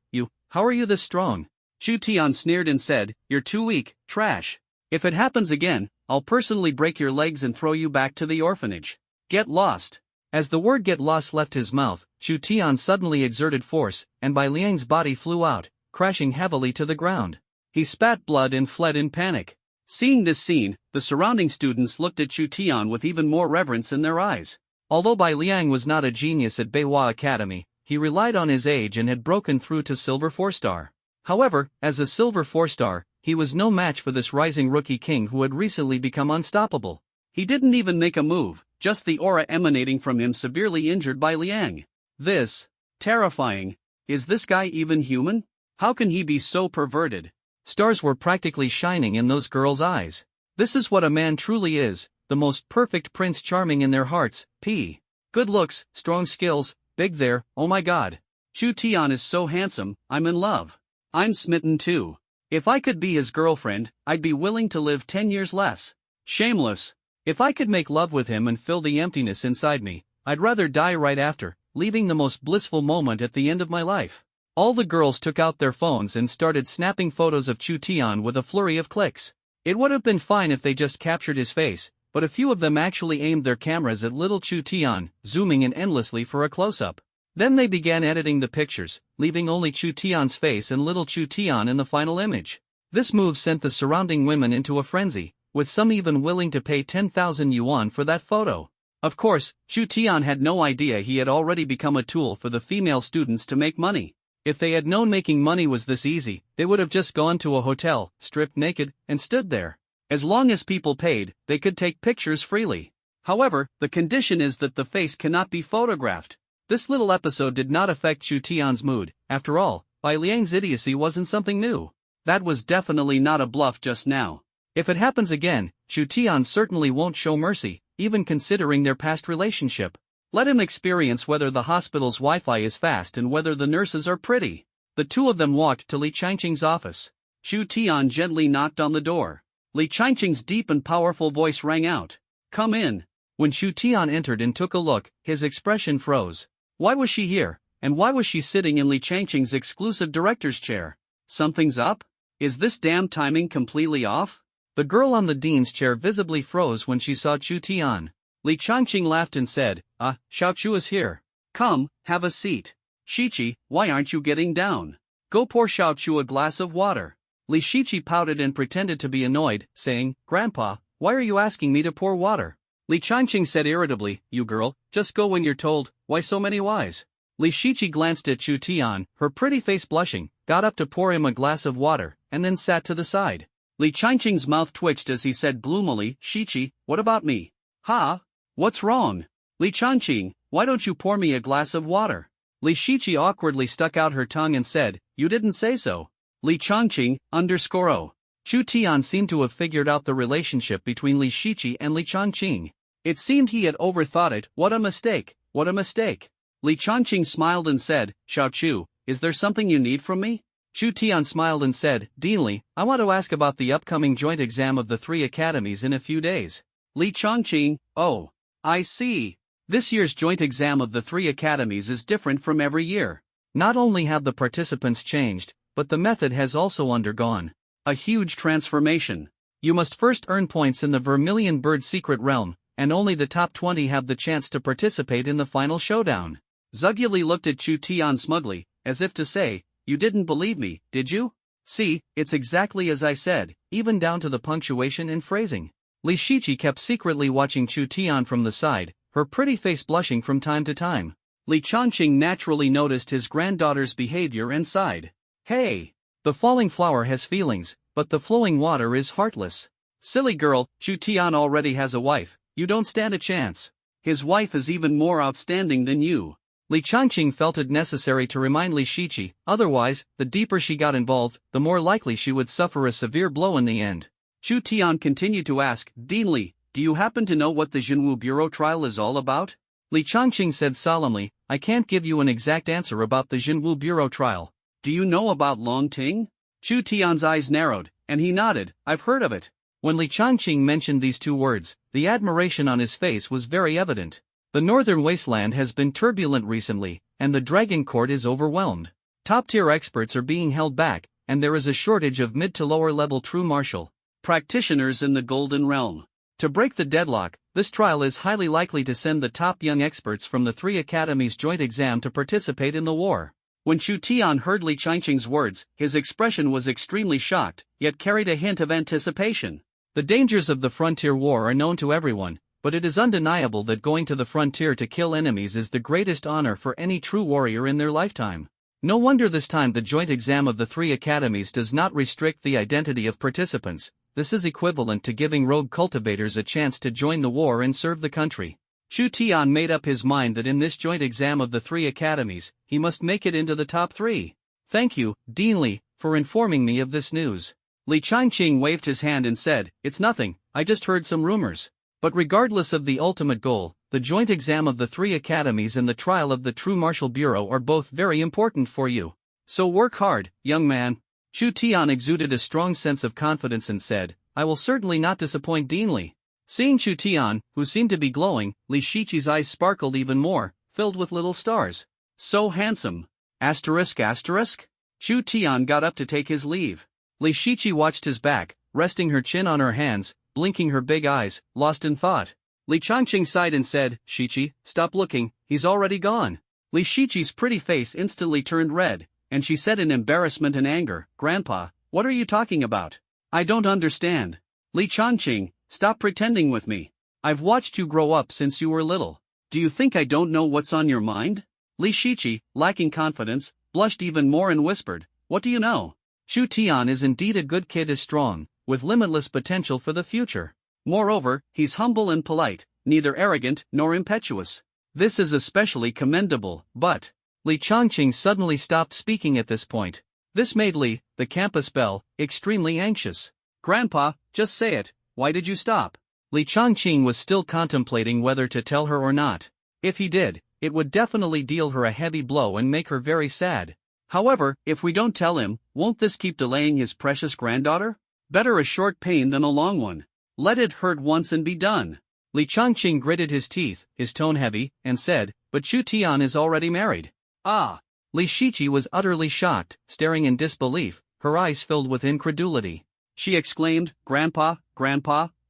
how are you this strong? Chu Tian sneered and said, you're too weak, trash. If it happens again, I'll personally break your legs and throw you back to the orphanage. Get lost. As the word get lost left his mouth, Chu Tian suddenly exerted force, and Bai Liang's body flew out, crashing heavily to the ground. He spat blood and fled in panic. Seeing this scene, the surrounding students looked at Chu Tian with even more reverence in their eyes. Although Bai Liang was not a genius at Beihua Academy, he relied on his age and had broken through to Silver 4-star. However, as a Silver 4-star, he was no match for this rising rookie king who had recently become unstoppable. He didn't even make a move, just the aura emanating from him severely injured Bai Liang. This, terrifying. Is this guy even human? How can he be so perverted? Stars were practically shining in those girls' eyes. This is what a man truly is, the most perfect prince charming in their hearts, good looks, strong skills, big there, oh my god. Chu Tian is so handsome, I'm in love. I'm smitten too. If I could be his girlfriend, I'd be willing to live 10 years less. Shameless. If I could make love with him and fill the emptiness inside me, I'd rather die right after, leaving the most blissful moment at the end of my life. All the girls took out their phones and started snapping photos of Chu Tian with a flurry of clicks. It would have been fine if they just captured his face, but a few of them actually aimed their cameras at little Chu Tian, zooming in endlessly for a close-up. Then they began editing the pictures, leaving only Chu Tian's face and little Chu Tian in the final image. This move sent the surrounding women into a frenzy, with some even willing to pay 10,000 yuan for that photo. Of course, Chu Tian had no idea he had already become a tool for the female students to make money. If they had known making money was this easy, they would have just gone to a hotel, stripped naked, and stood there. As long as people paid, they could take pictures freely. However, the condition is that the face cannot be photographed. This little episode did not affect Chu Tian's mood. After all, Bai Liang's idiocy wasn't something new. That was definitely not a bluff just now. If it happens again, Chu Tian certainly won't show mercy, even considering their past relationship. Let him experience whether the hospital's Wi-Fi is fast and whether the nurses are pretty. The two of them walked to Li Changqing's office. Chu Tian gently knocked on the door. Li Changqing's deep and powerful voice rang out. Come in. When Chu Tian entered and took a look, his expression froze. Why was she here, and why was she sitting in Li Changqing's exclusive director's chair? Something's up? Is this damn timing completely off? The girl on the dean's chair visibly froze when she saw Chu Tian. Li Changqing laughed and said, Xiao Chu is here. Come, have a seat. Shichi, why aren't you getting down? Go pour Xiao Chu a glass of water. Li Shichi pouted and pretended to be annoyed, saying, Grandpa, why are you asking me to pour water? Li Changqing said irritably, You girl, just go when you're told, why so many whys? Li Shichi glanced at Chu Tian, her pretty face blushing, got up to pour him a glass of water, and then sat to the side. Li Changqing's mouth twitched as he said gloomily, Shichi, what about me? Ha? What's wrong? Li Changqing, why don't you pour me a glass of water? Li Shichi awkwardly stuck out her tongue and said, You didn't say so. Li Changqing, _o. Chu Tian seemed to have figured out the relationship between Li Shichi and Li Changqing. It seemed he had overthought it. What a mistake, what a mistake. Li Changqing smiled and said, Xiao Chu, is there something you need from me? Chu Tian smiled and said, Deanly, I want to ask about the upcoming joint exam of the 3 academies in a few days. Li Changqing, oh. I see. This year's joint exam of the three academies is different from every year. Not only have the participants changed, but the method has also undergone a huge transformation. You must first earn points in the Vermilion Bird Secret Realm, and only the top 20 have the chance to participate in the final showdown. Zhuge looked at Chu Tian smugly, as if to say, "You didn't believe me, did you? See, it's exactly as I said, even down to the punctuation and phrasing." Li Shiqi kept secretly watching Chu Tian from the side, her pretty face blushing from time to time. Li Changqing naturally noticed his granddaughter's behavior and sighed. "Hey! The falling flower has feelings, but the flowing water is heartless. Silly girl, Chu Tian already has a wife, you don't stand a chance. His wife is even more outstanding than you." Li Changqing felt it necessary to remind Li Shiqi, otherwise, the deeper she got involved, the more likely she would suffer a severe blow in the end. Chu Tian continued to ask, "Dean Li, do you happen to know what the Jinwu Bureau trial is all about?" Li Changqing said solemnly, "I can't give you an exact answer about the Jinwu Bureau trial. Do you know about Long Ting?" Chu Tian's eyes narrowed, and he nodded, "I've heard of it." When Li Changqing mentioned these two words, the admiration on his face was very evident. The northern wasteland has been turbulent recently, and the Dragon Court is overwhelmed. Top-tier experts are being held back, and there is a shortage of mid to lower-level true martial practitioners in the Golden Realm. To break the deadlock, this trial is highly likely to send the top young experts from the three academies' joint exam to participate in the war. When Chu Tian heard Li Changqing's words, his expression was extremely shocked, yet carried a hint of anticipation. The dangers of the frontier war are known to everyone, but it is undeniable that going to the frontier to kill enemies is the greatest honor for any true warrior in their lifetime. No wonder this time the joint exam of the three academies does not restrict the identity of participants. This is equivalent to giving rogue cultivators a chance to join the war and serve the country. Chu Tian made up his mind that in this joint exam of the three academies, he must make it into the top 3. "Thank you, Dean Li, for informing me of this news." Li Changqing waved his hand and said, "It's nothing, I just heard some rumors." But regardless of the ultimate goal, the joint exam of the three academies and the trial of the True Martial Bureau are both very important for you. So work hard, young man. Chu Tian exuded a strong sense of confidence and said, "I will certainly not disappoint Dean Li." Seeing Chu Tian, who seemed to be glowing, Li Shiqi's eyes sparkled even more, filled with little stars. "So handsome. Asterisk asterisk?" Chu Tian got up to take his leave. Li Shiqi watched his back, resting her chin on her hands, blinking her big eyes, lost in thought. Li Changqing sighed and said, "Shiqi, stop looking, he's already gone." Li Shiqi's pretty face instantly turned red, and she said in embarrassment and anger, "Grandpa, what are you talking about? I don't understand." "Li Changqing, stop pretending with me. I've watched you grow up since you were little. Do you think I don't know what's on your mind?" Li Shiqi, lacking confidence, blushed even more and whispered, "What do you know?" Chu Tian is indeed a good kid, is strong, with limitless potential for the future. Moreover, he's humble and polite, neither arrogant nor impetuous. This is especially commendable, but... Li Changqing suddenly stopped speaking at this point. This made Li, the campus belle, extremely anxious. "Grandpa, just say it, why did you stop?" Li Changqing was still contemplating whether to tell her or not. If he did, it would definitely deal her a heavy blow and make her very sad. However, if we don't tell him, won't this keep delaying his precious granddaughter? Better a short pain than a long one. Let it hurt once and be done. Li Changqing gritted his teeth, his tone heavy, and said, "But Chu Tian is already married." "Ah!" Li Shiqi was utterly shocked, staring in disbelief, her eyes filled with incredulity. She exclaimed, Grandpa,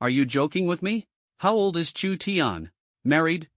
are you joking with me? How old is Chu Tian? Married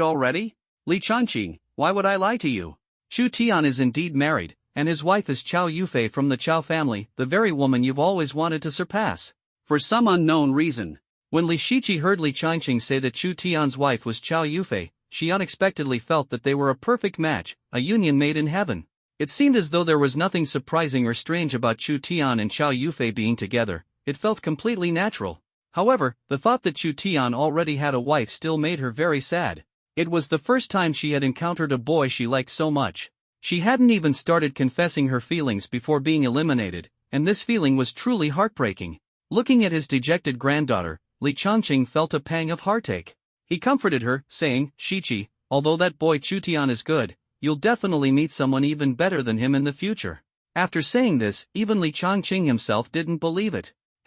already?" "Li Changqing, why would I lie to you? Chu Tian is indeed married, and his wife is Chao Yufei from the Chao family, the very woman you've always wanted to surpass." For some unknown reason, when Li Shiqi heard Li Changqing say that Chu Tian's wife was Chao Yufei, she unexpectedly felt that they were a perfect match, a union made in heaven. It seemed as though there was nothing surprising or strange about Chu Tian and Chao Yufei being together. It felt completely natural. However, the thought that Chu Tian already had a wife still made her very sad. It was the first time she had encountered a boy she liked so much. She hadn't even started confessing her feelings before being eliminated, and this feeling was truly heartbreaking. Looking at his dejected granddaughter, Li Changqing felt a pang of heartache. He comforted her, saying, "Shiqi, although that boy Chu Tian is good, you'll definitely meet someone even better than him in the future." After saying this, even Li Changqing himself didn't believe it. #.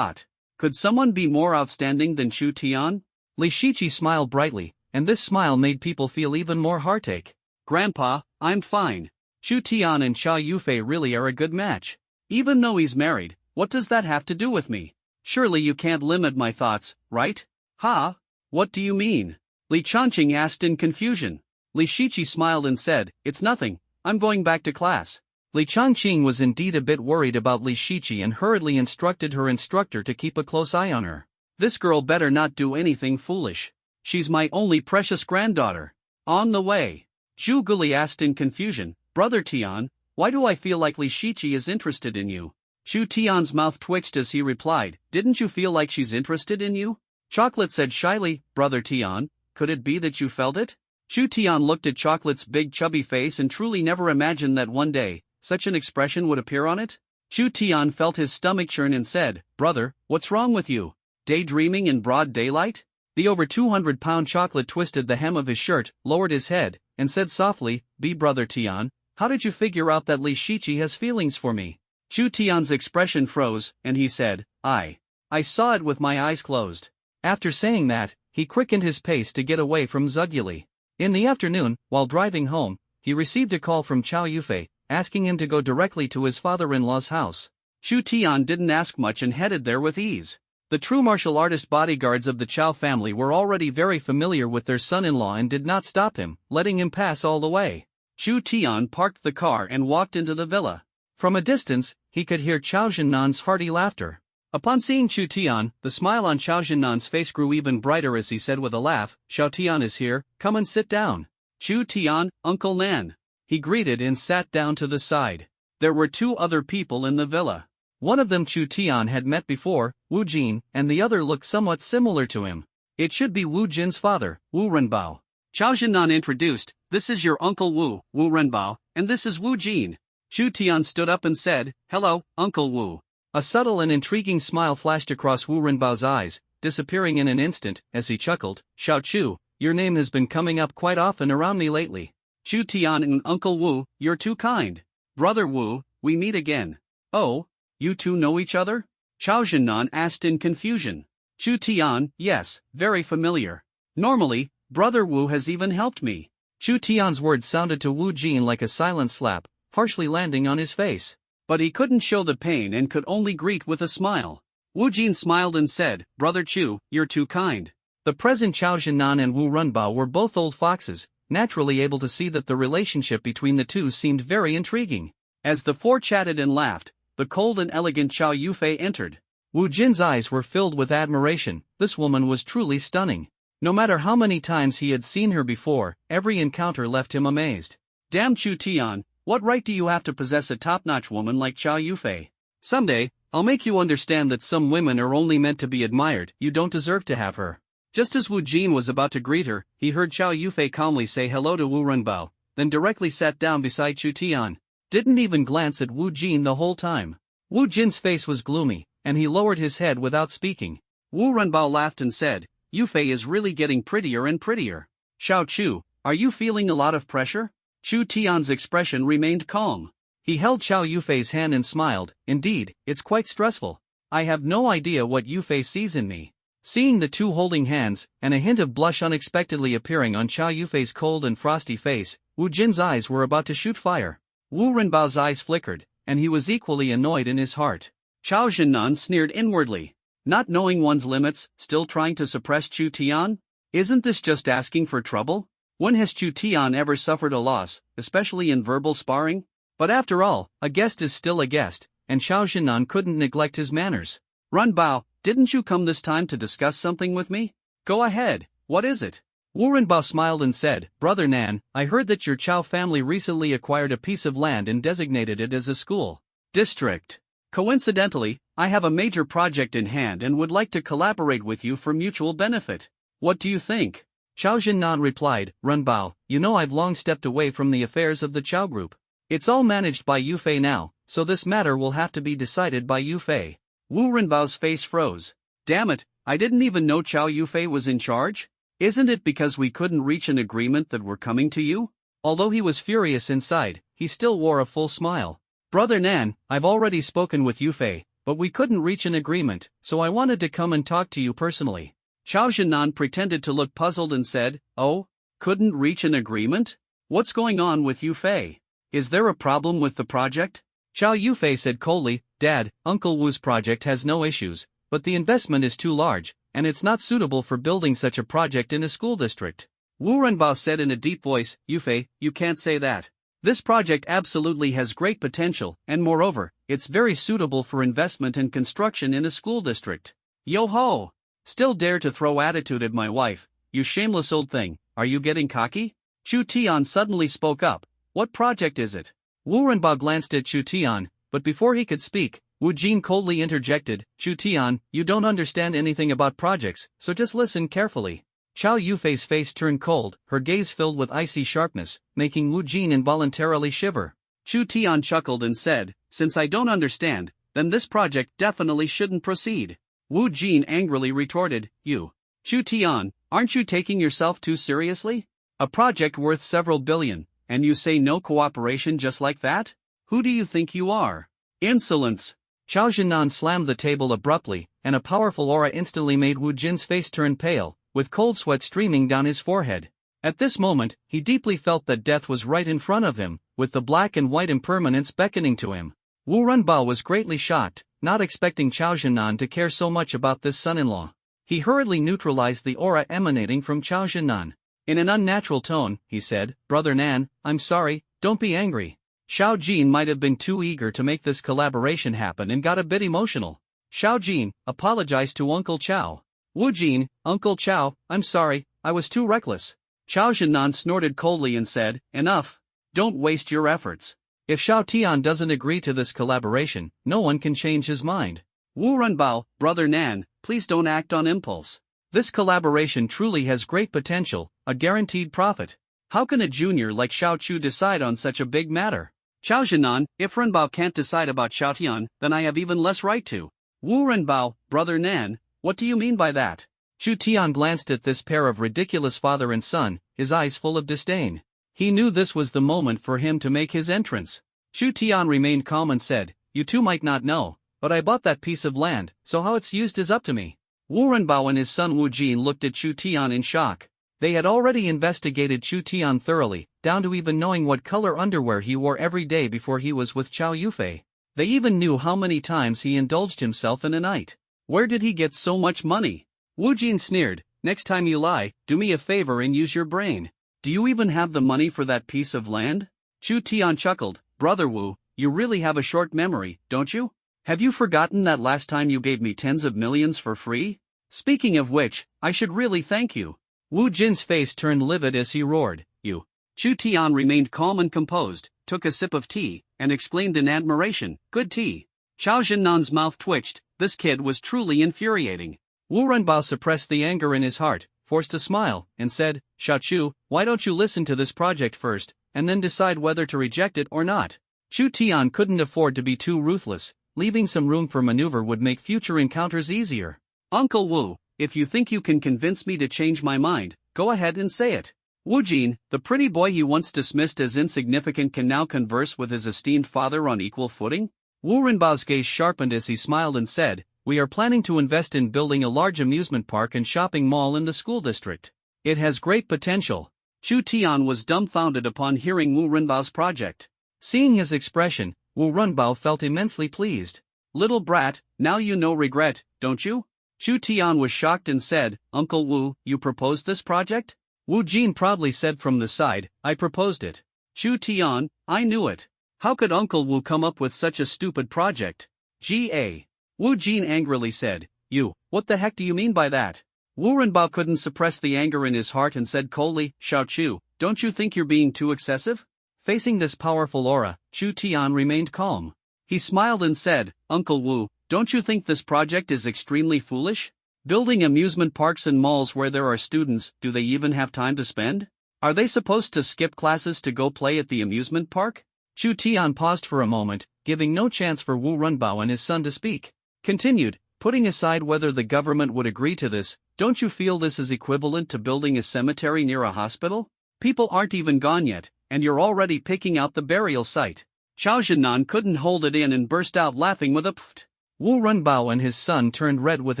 Could someone be more outstanding than Chu Tian? Li Shiqi smiled brightly, and this smile made people feel even more heartache. Grandpa, I'm fine. Chu Tian and Chow Yufei really are a good match. Even though he's married, what does that have to do with me? Surely you can't limit my thoughts, right? Ha? What do you mean? Li Changqing asked in confusion. Li Shiqi smiled and said, it's nothing, I'm going back to class. Li Changqing was indeed a bit worried about Li Shiqi and hurriedly instructed her instructor to keep a close eye on her. This girl better not do anything foolish. She's my only precious granddaughter. On the way. Zhu Guli asked in confusion, Brother Tian, why do I feel like Li Shiqi is interested in you? Chu Tian's mouth twitched as he replied, didn't you feel like she's interested in you? Chocolate said shyly, Brother Tian, could it be that you felt it? Chu Tian looked at Chocolate's big chubby face and truly never imagined that one day, such an expression would appear on it. Chu Tian felt his stomach churn and said, Brother, what's wrong with you? Daydreaming in broad daylight? The over 200-pound Chocolate twisted the hem of his shirt, lowered his head, and said softly, Brother Tian, how did you figure out that Li Shiqi has feelings for me? Chu Tian's expression froze, and he said, I saw it with my eyes closed. After saying that, he quickened his pace to get away from Zuguli. In the afternoon, while driving home, he received a call from Chow Yufei, asking him to go directly to his father-in-law's house. Chu Tian didn't ask much and headed there with ease. The true martial artist bodyguards of the Chow family were already very familiar with their son-in-law and did not stop him, letting him pass all the way. Chu Tian parked the car and walked into the villa. From a distance, he could hear Chao Jinnan's hearty laughter. Upon seeing Chu Tian, the smile on Chao Jinnan's face grew even brighter as he said with a laugh, Xiao Tian is here, come and sit down. Chu Tian, Uncle Nan. He greeted and sat down to the side. There were two other people in the villa. One of them Chu Tian had met before, Wu Jin, and the other looked somewhat similar to him. It should be Wu Jin's father, Wu Renbao. Chao Jinnan introduced, this is your Uncle Wu, Wu Renbao, and this is Wu Jin. Chu Tian stood up and said, hello, Uncle Wu. A subtle and intriguing smile flashed across Wu Renbao's eyes, disappearing in an instant, as he chuckled, Xiao Chu, your name has been coming up quite often around me lately. Chu Tian and Uncle Wu, you're too kind. Brother Wu, we meet again. Oh? You two know each other? Chao Jinnan asked in confusion. Chu Tian, yes, very familiar. Normally, Brother Wu has even helped me. Chu Tian's words sounded to Wu Jin like a silent slap, harshly landing on his face. But he couldn't show the pain and could only greet with a smile. Wu Jin smiled and said, Brother Chu, you're too kind. The present Chao Jinnan and Wu Renbao were both old foxes, naturally able to see that the relationship between the two seemed very intriguing. As the four chatted and laughed, the cold and elegant Chow Yufei entered. Wu Jin's eyes were filled with admiration, this woman was truly stunning. No matter how many times he had seen her before, every encounter left him amazed. Damn Chu Tian, what right do you have to possess a top-notch woman like Chow Yufei? Someday, I'll make you understand that some women are only meant to be admired, you don't deserve to have her. Just as Wu Jin was about to greet her, he heard Chow Yufei calmly say hello to Wu Renbao, then directly sat down beside Chu Tian. Didn't even glance at Wu Jin the whole time. Wu Jin's face was gloomy, and he lowered his head without speaking. Wu Renbao laughed and said, Yufei is really getting prettier and prettier. Xiao Chu, are you feeling a lot of pressure? Chu Tian's expression remained calm. He held Chow Yufei's hand and smiled, indeed, it's quite stressful. I have no idea what Yufei sees in me. Seeing the two holding hands, and a hint of blush unexpectedly appearing on Chow Yufei's cold and frosty face, Wu Jin's eyes were about to shoot fire. Wu Renbao's eyes flickered, and he was equally annoyed in his heart. Chao Jinnan sneered inwardly. Not knowing one's limits, still trying to suppress Chu Tian? Isn't this just asking for trouble? When has Chu Tian ever suffered a loss, especially in verbal sparring? But after all, a guest is still a guest, and Chao Jinnan couldn't neglect his manners. Renbao, didn't you come this time to discuss something with me? Go ahead, what is it? Wu Renbao smiled and said, Brother Nan, I heard that your Chow family recently acquired a piece of land and designated it as a school district. Coincidentally, I have a major project in hand and would like to collaborate with you for mutual benefit. What do you think? Chao Jinnan replied, Renbao, you know I've long stepped away from the affairs of the Chow group. It's all managed by Yufei now, so this matter will have to be decided by Yufei. Wu Renbao's face froze. Damn it, I didn't even know Chow Yufei was in charge? Isn't it because we couldn't reach an agreement that we're coming to you? Although he was furious inside, he still wore a full smile. Brother Nan, I've already spoken with Yufei, but we couldn't reach an agreement, so I wanted to come and talk to you personally. Chao Zhinan pretended to look puzzled and said, "Oh? Couldn't reach an agreement? What's going on with Yufei? Is there a problem with the project?" Chao Yufei said coldly, "Dad, Uncle Wu's project has no issues, but the investment is too large, and it's not suitable for building such a project in a school district." Wu Renbao said in a deep voice, "Yufei, you can't say that. This project absolutely has great potential, and moreover, it's very suitable for investment and construction in a school district." "Yo-ho! Still dare to throw attitude at my wife, you shameless old thing, are you getting cocky?" Chu Tian suddenly spoke up. "What project is it?" Wu Renbao glanced at Chu Tian, but before he could speak, Wu Jin coldly interjected, "Chu Tian, you don't understand anything about projects, so just listen carefully." Chao Yufei's face turned cold, her gaze filled with icy sharpness, making Wu Jin involuntarily shiver. Chu Tian chuckled and said, "Since I don't understand, then this project definitely shouldn't proceed." Wu Jin angrily retorted, "You, Chu Tian, aren't you taking yourself too seriously? A project worth several billion, and you say no cooperation just like that? Who do you think you are? Insolence!" Chao Zhinan slammed the table abruptly, and a powerful aura instantly made Wu Jin's face turn pale, with cold sweat streaming down his forehead. At this moment, he deeply felt that death was right in front of him, with the black and white impermanence beckoning to him. Wu Renbao was greatly shocked, not expecting Chao Zhinan to care so much about this son-in-law. He hurriedly neutralized the aura emanating from Chao Zhinan. In an unnatural tone, he said, "Brother Nan, I'm sorry, don't be angry. Xiao Jin might have been too eager to make this collaboration happen and got a bit emotional. Xiao Jin, apologize to Uncle Chao." "Wu Jin, Uncle Chao, I'm sorry, I was too reckless." Chao Zhinan snorted coldly and said, "Enough. Don't waste your efforts. If Xiao Tian doesn't agree to this collaboration, no one can change his mind. Wu Renbao, Brother Nan, please don't act on impulse. This collaboration truly has great potential, a guaranteed profit. How can a junior like Xiao Chu decide on such a big matter? Chao Zhinan, if Renbao can't decide about Xiao Tian, then I have even less right to." "Wu Renbao, Brother Nan, what do you mean by that?" Chu Tian glanced at this pair of ridiculous father and son, his eyes full of disdain. He knew this was the moment for him to make his entrance. Chu Tian remained calm and said, "You two might not know, but I bought that piece of land, so how it's used is up to me." Wu Renbao and his son Wu Jin looked at Chu Tian in shock. They had already investigated Chu Tian thoroughly, down to even knowing what color underwear he wore every day before he was with Chao Yufei. They even knew how many times he indulged himself in a night. Where did he get so much money? Wu Jin sneered, "Next time you lie, do me a favor and use your brain. Do you even have the money for that piece of land?" Chu Tian chuckled, "Brother Wu, you really have a short memory, don't you? Have you forgotten that last time you gave me tens of millions for free? Speaking of which, I should really thank you." Wu Jin's face turned livid as he roared, "You." Chu Tian remained calm and composed, took a sip of tea, and exclaimed in admiration, "Good tea." Chao Zhinan's mouth twitched, this kid was truly infuriating. Wu Renbao suppressed the anger in his heart, forced a smile, and said, "Xiao Chu, why don't you listen to this project first, and then decide whether to reject it or not?" Chu Tian couldn't afford to be too ruthless, leaving some room for maneuver would make future encounters easier. "Uncle Wu, if you think you can convince me to change my mind, go ahead and say it." Wu Jin, the pretty boy he once dismissed as insignificant, can now converse with his esteemed father on equal footing? Wu Renbao's gaze sharpened as he smiled and said, "We are planning to invest in building a large amusement park and shopping mall in the school district. It has great potential." Chu Tian was dumbfounded upon hearing Wu Renbao's project. Seeing his expression, Wu Renbao felt immensely pleased. "Little brat, now you know regret, don't you?" Chu Tian was shocked and said, "Uncle Wu, you proposed this project?" Wu Jin proudly said from the side, "I proposed it." Chu Tian, I knew it. How could Uncle Wu come up with such a stupid project? G.A. Wu Jin angrily said, "You, what the heck do you mean by that?" Wu Renbao couldn't suppress the anger in his heart and said coldly, "Xiao Chu, don't you think you're being too excessive?" Facing this powerful aura, Chu Tian remained calm. He smiled and said, "Uncle Wu, don't you think this project is extremely foolish? Building amusement parks and malls where there are students, do they even have time to spend? Are they supposed to skip classes to go play at the amusement park?" Chu Tian paused for a moment, giving no chance for Wu Renbao and his son to speak. Continued, "Putting aside whether the government would agree to this, don't you feel this is equivalent to building a cemetery near a hospital? People aren't even gone yet, and you're already picking out the burial site." Chao Zhinan couldn't hold it in and burst out laughing with a pft. Wu Renbao and his son turned red with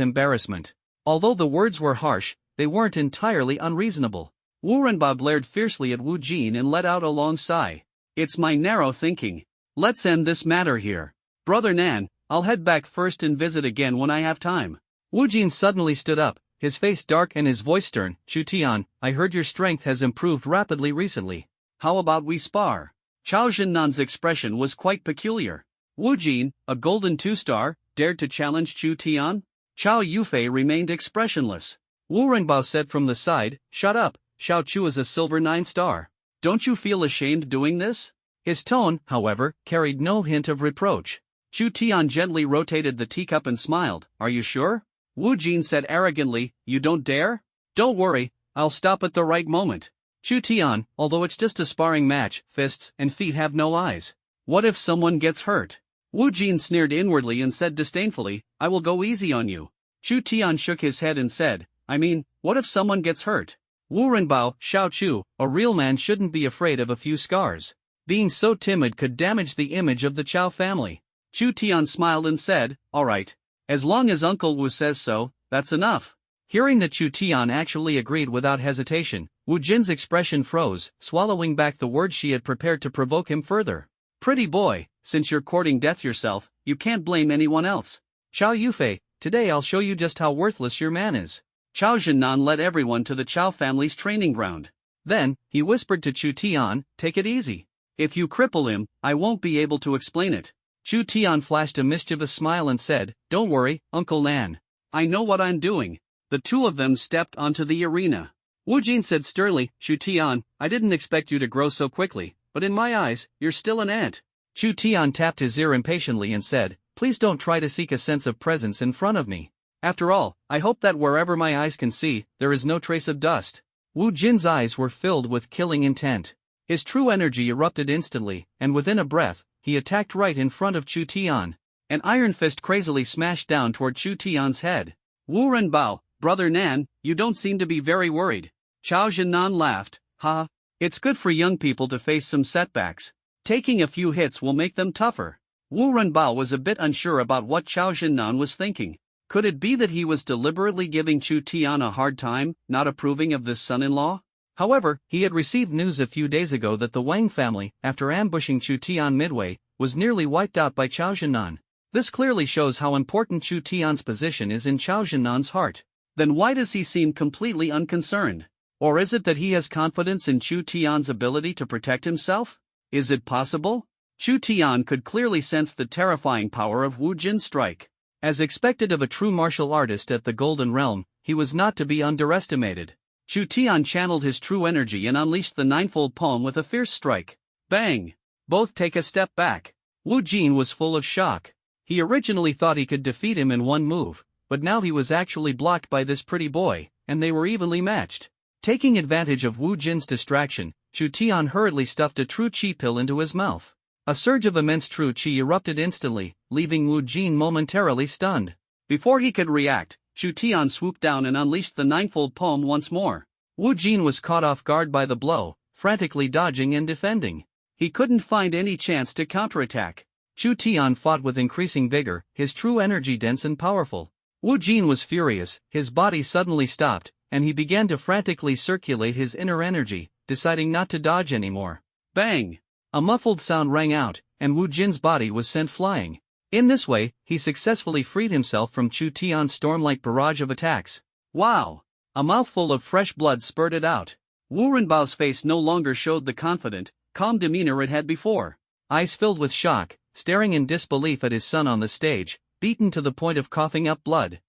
embarrassment. Although the words were harsh, they weren't entirely unreasonable. Wu Renbao glared fiercely at Wu Jin and let out a long sigh. It's my narrow thinking. Let's end this matter here. Brother Nan, I'll head back first and visit again when I have time. Wu Jin suddenly stood up, his face dark and his voice stern. Chu Tian, I heard your strength has improved rapidly recently. How about we spar? Chao Jinnan's expression was quite peculiar. Wu Jin, a golden 2-star, dared to challenge Chu Tian? Chao Yufei remained expressionless. Wu Renbao said from the side, shut up, Xiao Chu is a silver 9-star. Don't you feel ashamed doing this? His tone, however, carried no hint of reproach. Chu Tian gently rotated the teacup and smiled. Are you sure? Wu Jin said arrogantly, you don't dare? Don't worry, I'll stop at the right moment. Chu Tian, although it's just a sparring match, fists and feet have no eyes. What if someone gets hurt? Wu Jin sneered inwardly and said disdainfully, I will go easy on you. Chu Tian shook his head and said, I mean, what if someone gets hurt? Wu Renbao, Xiao Chu, a real man shouldn't be afraid of a few scars. Being so timid could damage the image of the Chao family. Chu Tian smiled and said, all right. As long as Uncle Wu says so, that's enough. Hearing that Chu Tian actually agreed without hesitation, Wu Jin's expression froze, swallowing back the words she had prepared to provoke him further. Pretty boy, since you're courting death yourself, you can't blame anyone else. Chao Yufei, today I'll show you just how worthless your man is. Chao Jinnan led everyone to the Chao family's training ground. Then, he whispered to Chu Tian, take it easy. If you cripple him, I won't be able to explain it. Chu Tian flashed a mischievous smile and said, don't worry, Uncle Nan. I know what I'm doing. The two of them stepped onto the arena. Wu Jin said sternly, Chu Tian, I didn't expect you to grow so quickly, but in my eyes, you're still an ant. Chu Tian tapped his ear impatiently and said, please don't try to seek a sense of presence in front of me. After all, I hope that wherever my eyes can see, there is no trace of dust. Wu Jin's eyes were filled with killing intent. His true energy erupted instantly, and within a breath, he attacked right in front of Chu Tian. An iron fist crazily smashed down toward Chu Tian's head. Wu Renbao, Brother Nan, you don't seem to be very worried. Chao Jinnan laughed, ha. It's good for young people to face some setbacks. Taking a few hits will make them tougher. Wu Renbao was a bit unsure about what Chao Jinnan was thinking. Could it be that he was deliberately giving Chu Tian a hard time, not approving of this son-in-law? However, he had received news a few days ago that the Wang family, after ambushing Chu Tian midway, was nearly wiped out by Chao Jinnan. This clearly shows how important Chu Tian's position is in Chao Jinnan's heart. Then why does he seem completely unconcerned? Or is it that he has confidence in Chu Tian's ability to protect himself? Is it possible? Chu Tian could clearly sense the terrifying power of Wu Jin's strike. As expected of a true martial artist at the Golden Realm, he was not to be underestimated. Chu Tian channeled his true energy and unleashed the ninefold palm with a fierce strike. Bang! Both take a step back. Wu Jin was full of shock. He originally thought he could defeat him in one move, but now he was actually blocked by this pretty boy, and they were evenly matched. Taking advantage of Wu Jin's distraction, Chu Tian hurriedly stuffed a true chi pill into his mouth. A surge of immense true chi erupted instantly, leaving Wu Jin momentarily stunned. Before he could react, Chu Tian swooped down and unleashed the ninefold palm once more. Wu Jin was caught off guard by the blow, frantically dodging and defending. He couldn't find any chance to counterattack. Chu Tian fought with increasing vigor, his true energy dense and powerful. Wu Jin was furious, his body suddenly stopped, and he began to frantically circulate his inner energy, deciding not to dodge anymore. Bang! A muffled sound rang out, and Wu Jin's body was sent flying. In this way, he successfully freed himself from Chu Tian's storm-like barrage of attacks. Wow! A mouthful of fresh blood spurted out. Wu Renbao's face no longer showed the confident, calm demeanor it had before. Eyes filled with shock, staring in disbelief at his son on the stage, beaten to the point of coughing up blood.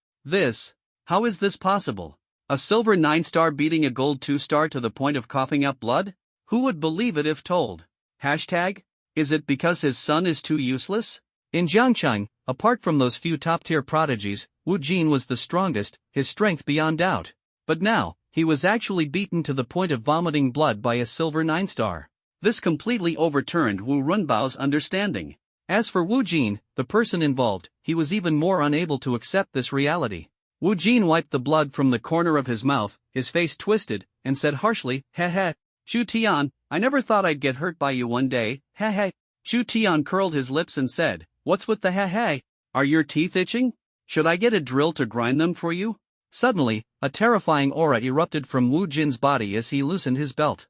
How is this possible? A silver 9-star beating a gold 2-star to the point of coughing up blood? Who would believe it if told? Hashtag? Is it because his son is too useless? In Jiangchang, apart from those few top-tier prodigies, Wu Jin was the strongest, his strength beyond doubt. But now, he was actually beaten to the point of vomiting blood by a silver 9-star. This completely overturned Wu Renbao's understanding. As for Wu Jin, the person involved, he was even more unable to accept this reality. Wu Jin wiped the blood from the corner of his mouth, his face twisted, and said harshly, heh. Chu Tian, I never thought I'd get hurt by you one day, heh. Chu Tian curled his lips and said, what's with the heh? Are your teeth itching? Should I get a drill to grind them for you? Suddenly, a terrifying aura erupted from Wu Jin's body as he loosened his belt.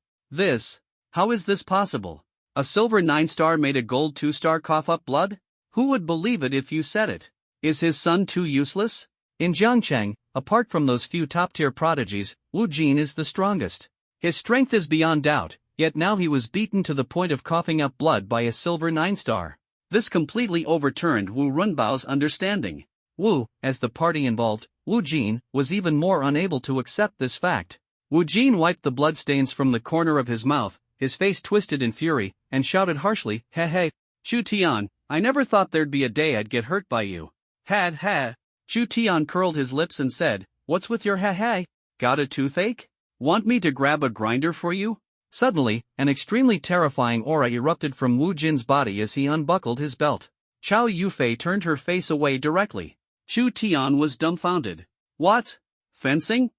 How is this possible? A silver 9-star made a gold 2-star cough up blood? Who would believe it if you said it? Is his son too useless? In Jiangcheng, apart from those few top-tier prodigies, Wu Jin is the strongest. His strength is beyond doubt, yet now he was beaten to the point of coughing up blood by a silver 9-star. This completely overturned Wu Runbao's understanding. Wu, as the party involved, Wu Jin, was even more unable to accept this fact. Wu Jin wiped the bloodstains from the corner of his mouth, his face twisted in fury, and shouted harshly, "Hey, Chu Tian, I never thought there'd be a day I'd get hurt by you." Ha. Chu Tian curled his lips and said, "What's with your ha? Got a toothache? Want me to grab a grinder for you?" Suddenly, an extremely terrifying aura erupted from Wu Jin's body as he unbuckled his belt. Chow Yufei turned her face away directly. Chu Tian was dumbfounded. What? Fencing?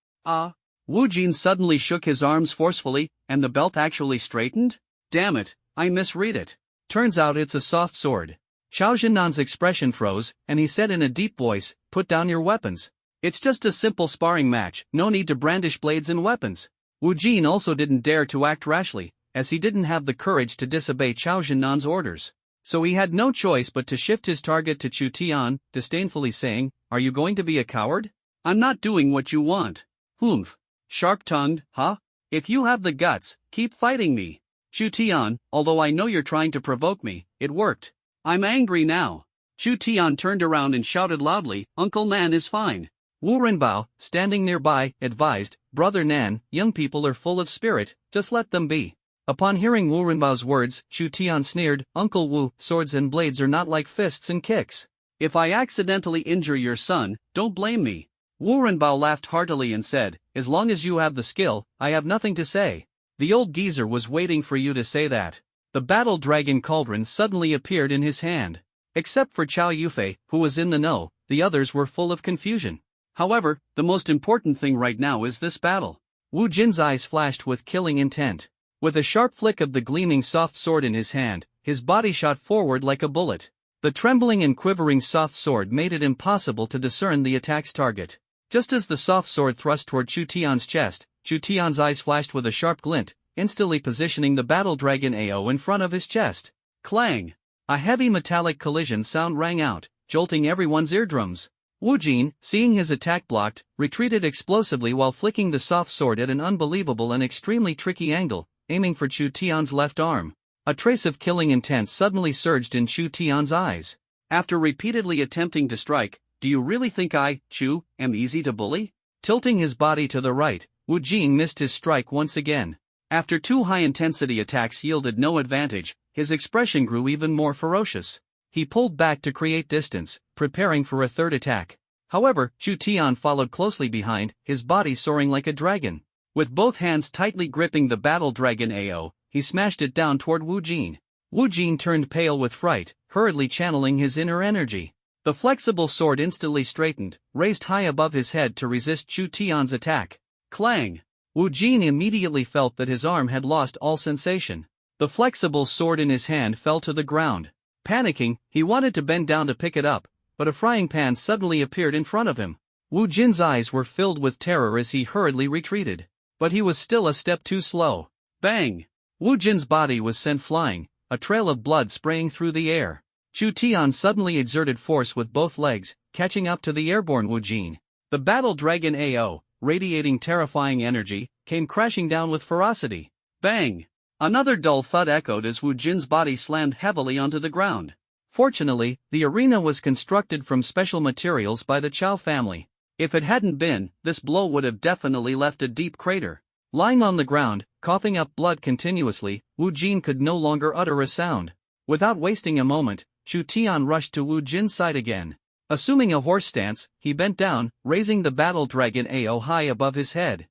Wu Jin suddenly shook his arms forcefully, and the belt actually straightened? Damn it, I misread it. Turns out it's a soft sword. Xiao Jinnan's expression froze, and he said in a deep voice, "Put down your weapons. It's just a simple sparring match, no need to brandish blades and weapons." Wu Jin also didn't dare to act rashly, as he didn't have the courage to disobey Xiao Jinnan's orders. So he had no choice but to shift his target to Chu Tian, disdainfully saying, "Are you going to be a coward? I'm not doing what you want." Humph. Sharp-tongued, huh? If you have the guts, keep fighting me. Chu Tian, although I know you're trying to provoke me, it worked. I'm angry now. Chu Tian turned around and shouted loudly, "Uncle Nan is fine." Wu Renbao, standing nearby, advised, "Brother Nan, young people are full of spirit, just let them be." Upon hearing Wu Renbao's words, Chu Tian sneered, "Uncle Wu, swords and blades are not like fists and kicks. If I accidentally injure your son, don't blame me." Wu Renbao laughed heartily and said, "As long as you have the skill, I have nothing to say." The old geezer was waiting for you to say that. The battle dragon cauldron suddenly appeared in his hand. Except for Chow Yufei, who was in the know, the others were full of confusion. However, the most important thing right now is this battle. Wu Jin's eyes flashed with killing intent. With a sharp flick of the gleaming soft sword in his hand, his body shot forward like a bullet. The trembling and quivering soft sword made it impossible to discern the attack's target. Just as the soft sword thrust toward Chu Tian's chest, Chu Tian's eyes flashed with a sharp glint, instantly positioning the battle dragon AO in front of his chest. Clang! A heavy metallic collision sound rang out, jolting everyone's eardrums. Wu Jin, seeing his attack blocked, retreated explosively while flicking the soft sword at an unbelievable and extremely tricky angle, aiming for Chu Tian's left arm. A trace of killing intent suddenly surged in Chu Tian's eyes. After repeatedly attempting to strike, do you really think I, Chu, am easy to bully? Tilting his body to the right, Wu Jin missed his strike once again. After two high-intensity attacks yielded no advantage, his expression grew even more ferocious. He pulled back to create distance, preparing for a third attack. However, Chu Tian followed closely behind, his body soaring like a dragon. With both hands tightly gripping the battle dragon AO, he smashed it down toward Wu Jin. Wu Jin turned pale with fright, hurriedly channeling his inner energy. The flexible sword instantly straightened, raised high above his head to resist Chu Tian's attack. Clang! Wu Jin immediately felt that his arm had lost all sensation. The flexible sword in his hand fell to the ground. Panicking, he wanted to bend down to pick it up, but a frying pan suddenly appeared in front of him. Wu Jin's eyes were filled with terror as he hurriedly retreated. But he was still a step too slow. Bang! Wu Jin's body was sent flying, a trail of blood spraying through the air. Chu Tian suddenly exerted force with both legs, catching up to the airborne Wu Jin. The battle dragon AO, radiating terrifying energy, came crashing down with ferocity. Bang! Another dull thud echoed as Wu Jin's body slammed heavily onto the ground. Fortunately, the arena was constructed from special materials by the Chow family. If it hadn't been, this blow would have definitely left a deep crater. Lying on the ground, coughing up blood continuously, Wu Jin could no longer utter a sound. Without wasting a moment, Chu Tian rushed to Wu Jin's side again. Assuming a horse stance, he bent down, raising the battle dragon AO high above his head.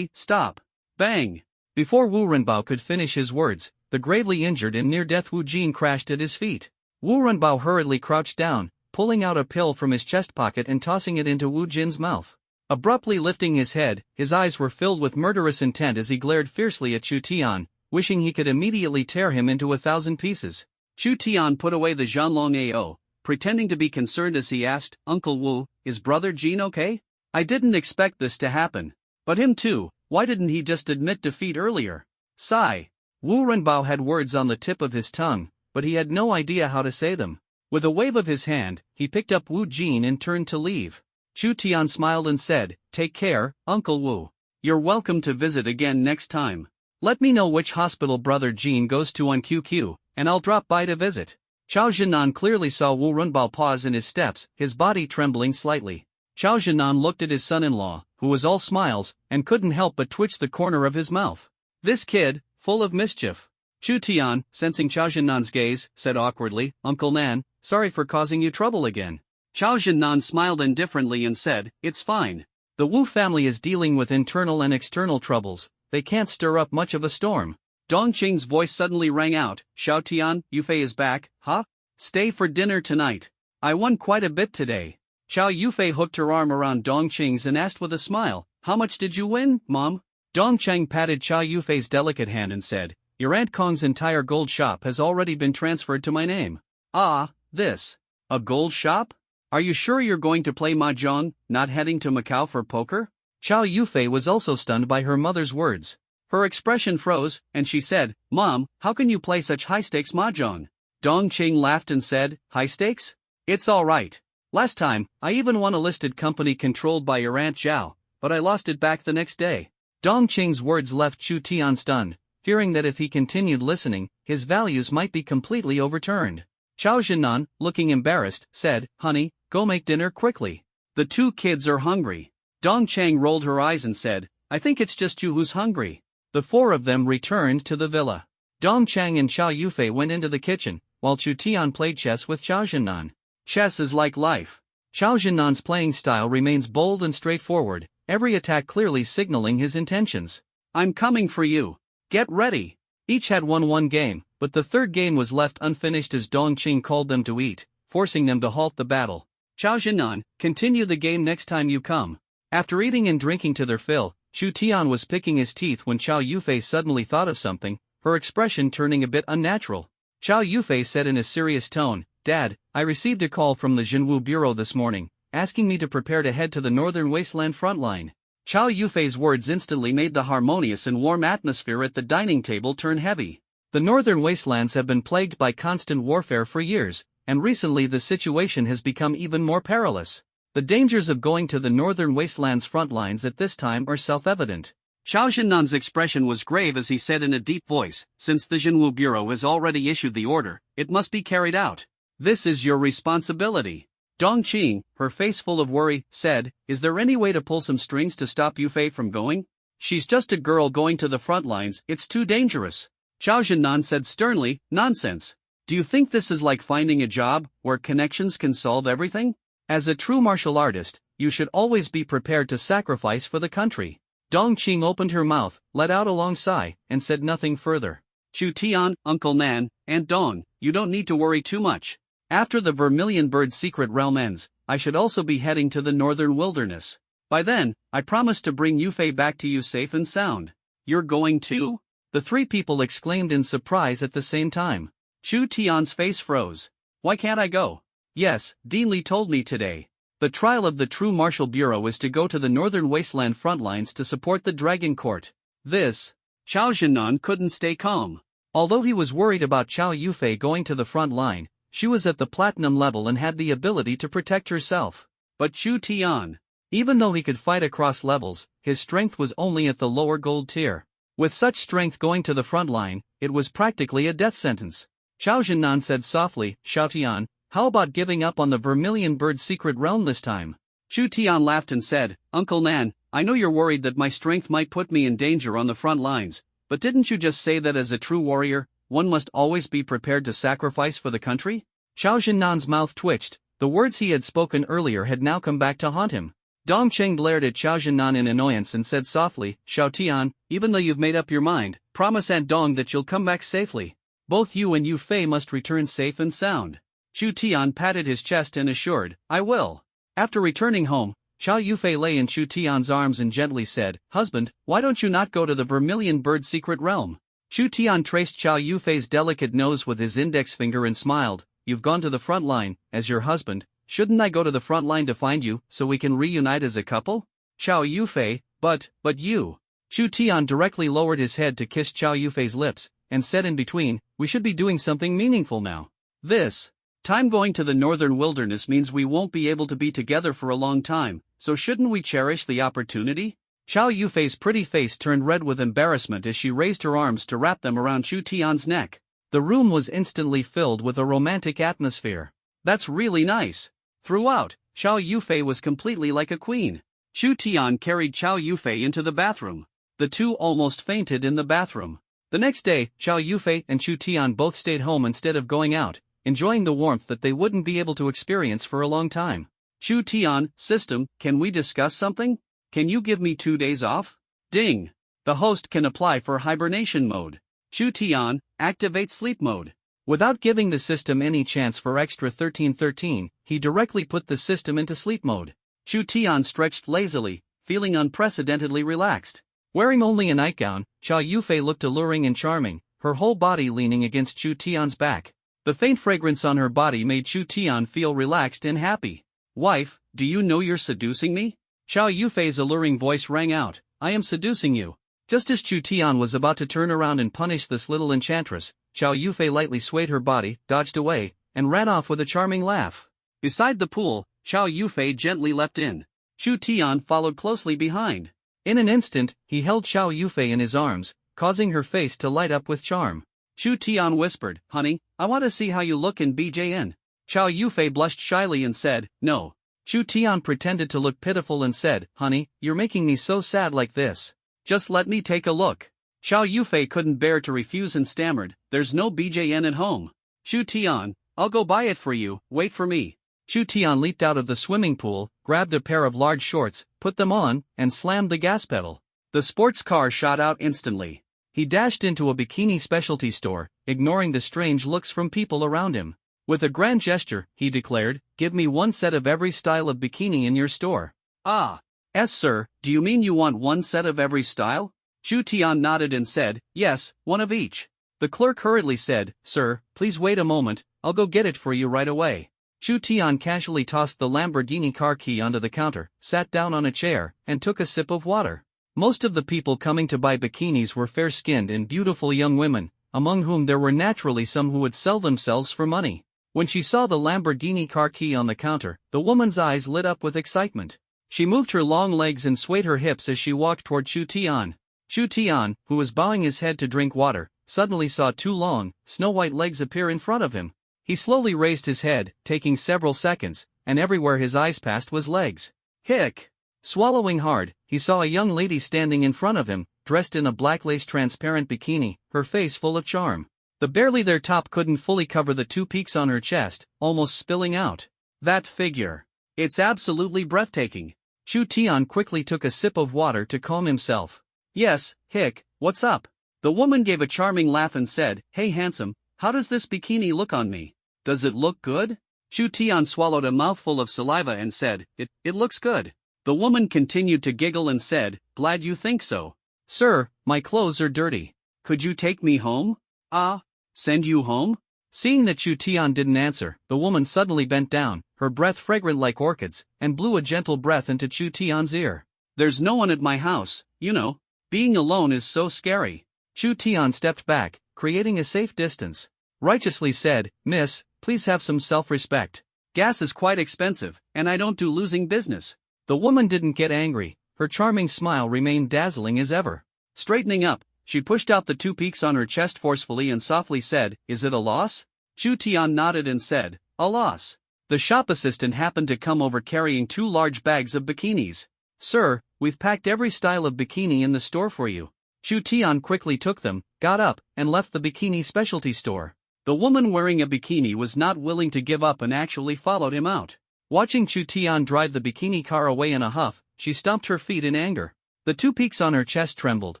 Stop! Bang! Before Wu Renbao could finish his words, the gravely injured and near-death Wu Jin crashed at his feet. Wu Renbao hurriedly crouched down, pulling out a pill from his chest pocket and tossing it into Wu Jin's mouth. Abruptly lifting his head, his eyes were filled with murderous intent as he glared fiercely at Chu Tian, wishing he could immediately tear him into 1,000 pieces. Chu Tian put away the Zhanlong AO, pretending to be concerned as he asked, "Uncle Wu, is Brother Jin okay?" I didn't expect this to happen. But him too, why didn't he just admit defeat earlier? Sigh. Wu Renbao had words on the tip of his tongue, but he had no idea how to say them. With a wave of his hand, he picked up Wu Jin and turned to leave. Chu Tian smiled and said, "Take care, Uncle Wu. You're welcome to visit again next time. Let me know which hospital Brother Jin goes to on QQ, and I'll drop by to visit." Chao Jinan clearly saw Wu Renbao pause in his steps, his body trembling slightly. Chao Jinan looked at his son-in-law, who was all smiles, and couldn't help but twitch the corner of his mouth. This kid, full of mischief. Chu Tian, sensing Chao Jinan's gaze, said awkwardly, "Uncle Nan, sorry for causing you trouble again." Chao Jinan smiled indifferently and said, "It's fine. The Wu family is dealing with internal and external troubles, they can't stir up much of a storm." Dongqing's voice suddenly rang out, "Xiao Tian, Yufei is back, huh? Stay for dinner tonight. I won quite a bit today." Chao Yufei hooked her arm around Dongqing's and asked with a smile, "How much did you win, Mom?" Dongqing patted Chao Yufei's delicate hand and said, "Your Aunt Kong's entire gold shop has already been transferred to my name." "Ah, this. A gold shop? Are you sure you're going to play mahjong, not heading to Macau for poker?" Chao Yufei was also stunned by her mother's words. Her expression froze, and she said, "Mom, how can you play such high-stakes mahjong?" Dongqing laughed and said, "High stakes? It's all right. Last time, I even won a listed company controlled by your Aunt Zhao, but I lost it back the next day." Dongqing's words left Chu Tian stunned, fearing that if he continued listening, his values might be completely overturned. Chao Jinan, looking embarrassed, said, "Honey, go make dinner quickly. The two kids are hungry." Dongqing rolled her eyes and said, "I think it's just you who's hungry." The four of them returned to the villa. Dongqing and Chao Yufei went into the kitchen, while Chu Tian played chess with Chao Jinan. Chess is like life. Chao Jinan's playing style remains bold and straightforward, every attack clearly signaling his intentions. "I'm coming for you. Get ready." Each had won one game, but the third game was left unfinished as Dongqing called them to eat, forcing them to halt the battle. "Chao Jinan, continue the game next time you come." After eating and drinking to their fill, Chu Tian was picking his teeth when Chao Yufei suddenly thought of something, her expression turning a bit unnatural. Chao Yufei said in a serious tone, "Dad, I received a call from the Jinwu Bureau this morning, asking me to prepare to head to the Northern Wasteland frontline." Chao Yufei's words instantly made the harmonious and warm atmosphere at the dining table turn heavy. The Northern Wastelands have been plagued by constant warfare for years, and recently the situation has become even more perilous. The dangers of going to the Northern Wastelands frontlines at this time are self-evident. Chao Jinnan's expression was grave as he said in a deep voice, "Since the Jinwu Bureau has already issued the order, it must be carried out. This is your responsibility." Dongqing, her face full of worry, said, "Is there any way to pull some strings to stop Yufei from going? She's just a girl going to the front lines, it's too dangerous." Chao Jinnan said sternly, "Nonsense. Do you think this is like finding a job, where connections can solve everything? As a true martial artist, you should always be prepared to sacrifice for the country." Dongqing opened her mouth, let out a long sigh, and said nothing further. "Chu Tian, Uncle Nan, Aunt Dong, you don't need to worry too much. After the Vermilion Bird's secret realm ends, I should also be heading to the Northern Wilderness. By then, I promise to bring Yufei back to you safe and sound." "You're going too?" the three people exclaimed in surprise at the same time. Chu Tian's face froze. "Why can't I go?" "Yes, Dean Li told me today. The trial of the true Martial Bureau is to go to the Northern Wasteland frontlines to support the Dragon Court. This." Chao Jinnan couldn't stay calm. Although he was worried about Chao Yufei going to the front line, she was at the platinum level and had the ability to protect herself. But Chu Tian, even though he could fight across levels, his strength was only at the lower gold tier. With such strength going to the front line, it was practically a death sentence. Chao Jinnan said softly, "Xiao Tian, how about giving up on the Vermilion Bird's secret realm this time?" Chu Tian laughed and said, "Uncle Nan, I know you're worried that my strength might put me in danger on the front lines, but didn't you just say that as a true warrior, one must always be prepared to sacrifice for the country?" Chao Jinnan's mouth twitched, the words he had spoken earlier had now come back to haunt him. Dongqing glared at Chao Jinnan in annoyance and said softly, "Xiao Tian, even though you've made up your mind, promise Aunt Dong that you'll come back safely. Both you and Yufei must return safe and sound." Chu Tian patted his chest and assured, "I will." After returning home, Chao Yufei lay in Chu Tian's arms and gently said, "Husband, why don't you not go to the Vermilion Bird's secret realm?" Chu Tian traced Chao Yufei's delicate nose with his index finger and smiled, "You've gone to the front line, as your husband, shouldn't I go to the front line to find you, so we can reunite as a couple? Chow Yufei, but you. Chu Tian directly lowered his head to kiss Chow Yufei's lips, and said in between, we should be doing something meaningful now. This time going to the northern wilderness means we won't be able to be together for a long time, so shouldn't we cherish the opportunity? Chow Yufei's pretty face turned red with embarrassment as she raised her arms to wrap them around Chu Tian's neck. The room was instantly filled with a romantic atmosphere. That's really nice. Throughout, Chow Yufei was completely like a queen. Chu Tian carried Chow Yufei into the bathroom. The two almost fainted in the bathroom. The next day, Chow Yufei and Chu Tian both stayed home instead of going out, enjoying the warmth that they wouldn't be able to experience for a long time. Chu Tian, system, can we discuss something? Can you give me 2 days off? Ding. The host can apply for hibernation mode. Chu Tian, activate sleep mode. Without giving the system any chance for extra 1313, he directly put the system into sleep mode. Chu Tian stretched lazily, feeling unprecedentedly relaxed. Wearing only a nightgown, Chow Yufei looked alluring and charming, her whole body leaning against Chu Tian's back. The faint fragrance on her body made Chu Tian feel relaxed and happy. Wife, do you know you're seducing me? Chow Yufei's alluring voice rang out, I am seducing you. Just as Chu Tian was about to turn around and punish this little enchantress, Chow Yufei lightly swayed her body, dodged away, and ran off with a charming laugh. Beside the pool, Chow Yufei gently leapt in. Chu Tian followed closely behind. In an instant, he held Chow Yufei in his arms, causing her face to light up with charm. Chu Tian whispered, honey, I want to see how you look in BJN. Chow Yufei blushed shyly and said, no. Chu Tian pretended to look pitiful and said, honey, you're making me so sad like this. Just let me take a look. Chow Yufei couldn't bear to refuse and stammered, there's no BJN at home. Chu Tian, I'll go buy it for you, wait for me. Chu Tian leaped out of the swimming pool, grabbed a pair of large shorts, put them on, and slammed the gas pedal. The sports car shot out instantly. He dashed into a bikini specialty store, ignoring the strange looks from people around him. With a grand gesture, he declared, give me 1 set of every style of bikini in your store. Ah. Yes sir, do you mean you want 1 set of every style? Chu Tian nodded and said, yes, 1 of each. The clerk hurriedly said, sir, please wait a moment, I'll go get it for you right away. Chu Tian casually tossed the Lamborghini car key onto the counter, sat down on a chair, and took a sip of water. Most of the people coming to buy bikinis were fair-skinned and beautiful young women, among whom there were naturally some who would sell themselves for money. When she saw the Lamborghini car key on the counter, the woman's eyes lit up with excitement. She moved her long legs and swayed her hips as she walked toward Chu Tian. Chu Tian, who was bowing his head to drink water, suddenly saw 2 long, snow-white legs appear in front of him. He slowly raised his head, taking several seconds, and everywhere his eyes passed was legs. Hick! Swallowing hard, he saw a young lady standing in front of him, dressed in a black lace transparent bikini, her face full of charm. The barely their top couldn't fully cover the 2 peaks on her chest, almost spilling out. That figure. It's absolutely breathtaking. Chu Tian quickly took a sip of water to calm himself. Yes, Hick, what's up? The woman gave a charming laugh and said, hey handsome, how does this bikini look on me? Does it look good? Chu Tian swallowed a mouthful of saliva and said, it looks good. The woman continued to giggle and said, glad you think so. Sir, my clothes are dirty. Could you take me home? Ah, send you home? Seeing that Chu Tian didn't answer, the woman suddenly bent down, her breath fragrant like orchids, and blew a gentle breath into Chu Tian's ear. There's no one at my house, you know. Being alone is so scary. Chu Tian stepped back, creating a safe distance. Righteously said, Miss, please have some self-respect. Gas is quite expensive, and I don't do losing business. The woman didn't get angry, her charming smile remained dazzling as ever. Straightening up, she pushed out the 2 peaks on her chest forcefully and softly said, is it a loss? Chu Tian nodded and said, a loss. The shop assistant happened to come over carrying 2 large bags of bikinis. Sir, we've packed every style of bikini in the store for you. Chu Tian quickly took them, got up, and left the bikini specialty store. The woman wearing a bikini was not willing to give up and actually followed him out. Watching Chu Tian drive the bikini car away in a huff, she stomped her feet in anger. The 2 peaks on her chest trembled,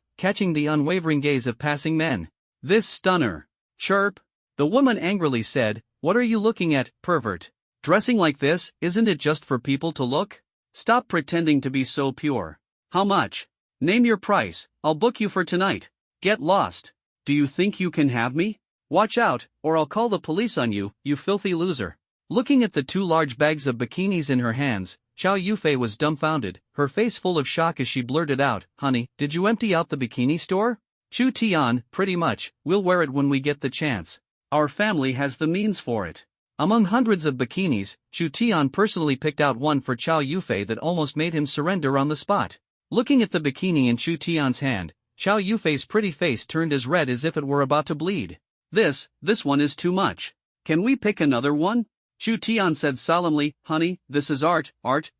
catching the unwavering gaze of passing men. This stunner. Chirp. The woman angrily said, what are you looking at, pervert? Dressing like this, isn't it just for people to look? Stop pretending to be so pure. How much? Name your price, I'll book you for tonight. Get lost. Do you think you can have me? Watch out, or I'll call the police on you, you filthy loser. Looking at the two large bags of bikinis in her hands, Chow Yufei was dumbfounded, her face full of shock as she blurted out, "Honey, did you empty out the bikini store?" Chu Tian, "Pretty much, we'll wear it when we get the chance. Our family has the means for it." Among hundreds of bikinis, Chu Tian personally picked out one for Chow Yufei that almost made him surrender on the spot. Looking at the bikini in Chu Tian's hand, Chow Yufei's pretty face turned as red as if it were about to bleed. This one is too much. Can we pick another one?" Chu Tian said solemnly, "Honey, this is art,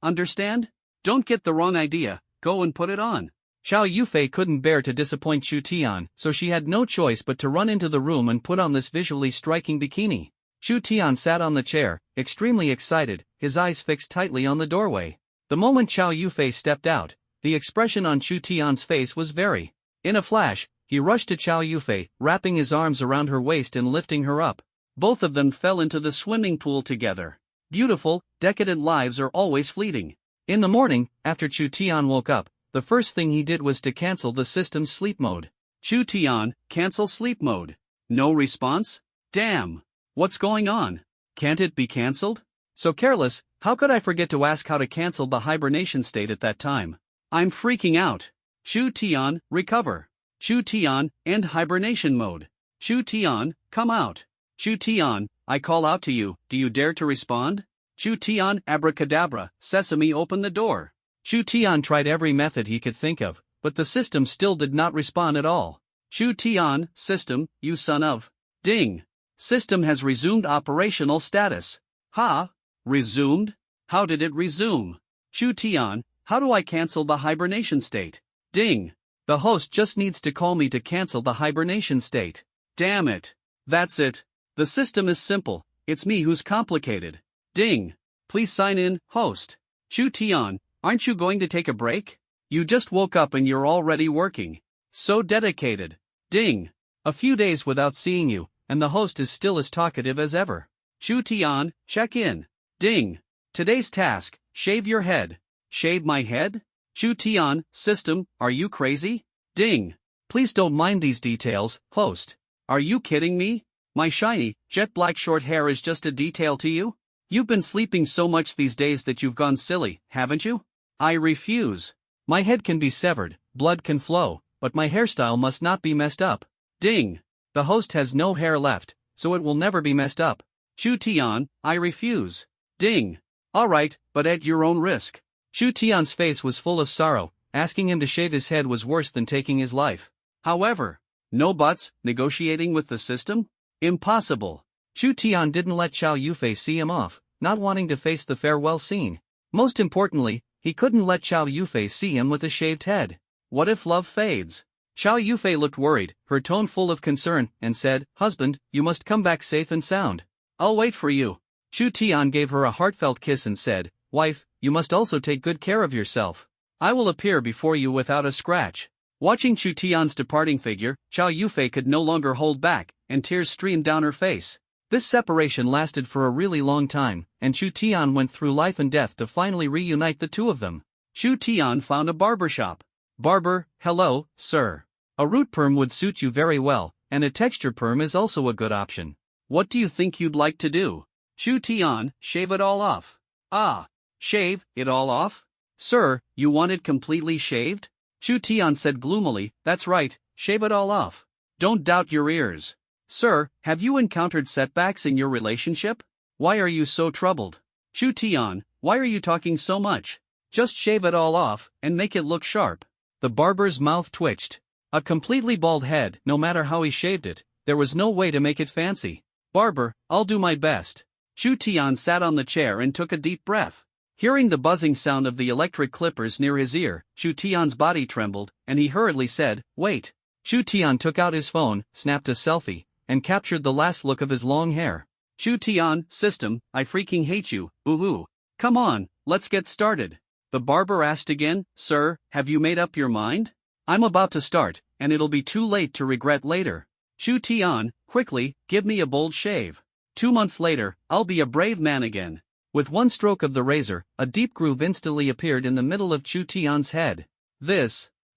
understand? Don't get the wrong idea, go and put it on." Chow Yufei couldn't bear to disappoint Chu Tian, so she had no choice but to run into the room and put on this visually striking bikini. Chu Tian sat on the chair, extremely excited, his eyes fixed tightly on the doorway. The moment Chow Yufei stepped out, the expression on Chu Tian's face was very. In a flash, he rushed to Chow Yufei, wrapping his arms around her waist and lifting her up. Both of them fell into the swimming pool together. Beautiful, decadent lives are always fleeting. In the morning, after Chu Tian woke up, the first thing he did was to cancel the system's sleep mode. Chu Tian, cancel sleep mode. No response? Damn. What's going on? Can't it be cancelled? So careless, how could I forget to ask how to cancel the hibernation state at that time? I'm freaking out. Chu Tian, recover. Chu Tian, end hibernation mode. Chu Tian, come out. Chu Tian, I call out to you, do you dare to respond? Chu Tian, abracadabra, sesame, open the door. Chu Tian tried every method he could think of, but the system still did not respond at all. Chu Tian, system, you son of. Ding. System has resumed operational status. Ha? Resumed? How did it resume? Chu Tian, how do I cancel the hibernation state? Ding. The host just needs to call me to cancel the hibernation state. Damn it. That's it. The system is simple, it's me who's complicated. Ding. Please sign in, host. Chu Tian, aren't you going to take a break? You just woke up and you're already working. So dedicated. Ding. A few days without seeing you, and the host is still as talkative as ever. Chu Tian, check in. Ding. Today's task, shave your head. Shave my head? Chu Tian, system, are you crazy? Ding. Please don't mind these details, host. Are you kidding me? My shiny, jet black short hair is just a detail to you? You've been sleeping so much these days that you've gone silly, haven't you? I refuse. My head can be severed, blood can flow, but my hairstyle must not be messed up. Ding. The host has no hair left, so it will never be messed up. Chu Tian, I refuse. Ding. Alright, but at your own risk. Chu Tian's face was full of sorrow, asking him to shave his head was worse than taking his life. However, no buts, negotiating with the system? Impossible. Chu Tian didn't let Chow Yufei see him off, not wanting to face the farewell scene. Most importantly, he couldn't let Chow Yufei see him with a shaved head. What if love fades? Chow Yufei looked worried, her tone full of concern, and said, "Husband, you must come back safe and sound. I'll wait for you." Chu Tian gave her a heartfelt kiss and said, "Wife, you must also take good care of yourself. I will appear before you without a scratch." Watching Chu Tian's departing figure, Chow Yufei could no longer hold back, and tears streamed down her face. This separation lasted for a really long time, and Chu Tian went through life and death to finally reunite the two of them. Chu Tian found a barbershop. "Barber, hello, sir. A root perm would suit you very well, and a texture perm is also a good option. What do you think you'd like to do?" Chu Tian, shave it all off. "Ah, shave it all off? Sir, you want it completely shaved?" Chu Tian said gloomily, "That's right, shave it all off. Don't doubt your ears. Sir, have you encountered setbacks in your relationship? Why are you so troubled?" Chu Tian, why are you talking so much? Just shave it all off, and make it look sharp. The barber's mouth twitched. A completely bald head, no matter how he shaved it, there was no way to make it fancy. "Barber, I'll do my best." Chu Tian sat on the chair and took a deep breath. Hearing the buzzing sound of the electric clippers near his ear, Chu Tian's body trembled, and he hurriedly said, "Wait." Chu Tian took out his phone, snapped a selfie, and captured the last look of his long hair. "Chu Tian, system, I freaking hate you, boo-hoo. Come on, let's get started." The barber asked again, "Sir, have you made up your mind?" "I'm about to start, and it'll be too late to regret later." Chu Tian, quickly, give me a bold shave. 2 months later, I'll be a brave man again. With one stroke of the razor, a deep groove instantly appeared in the middle of Chu Tian's head.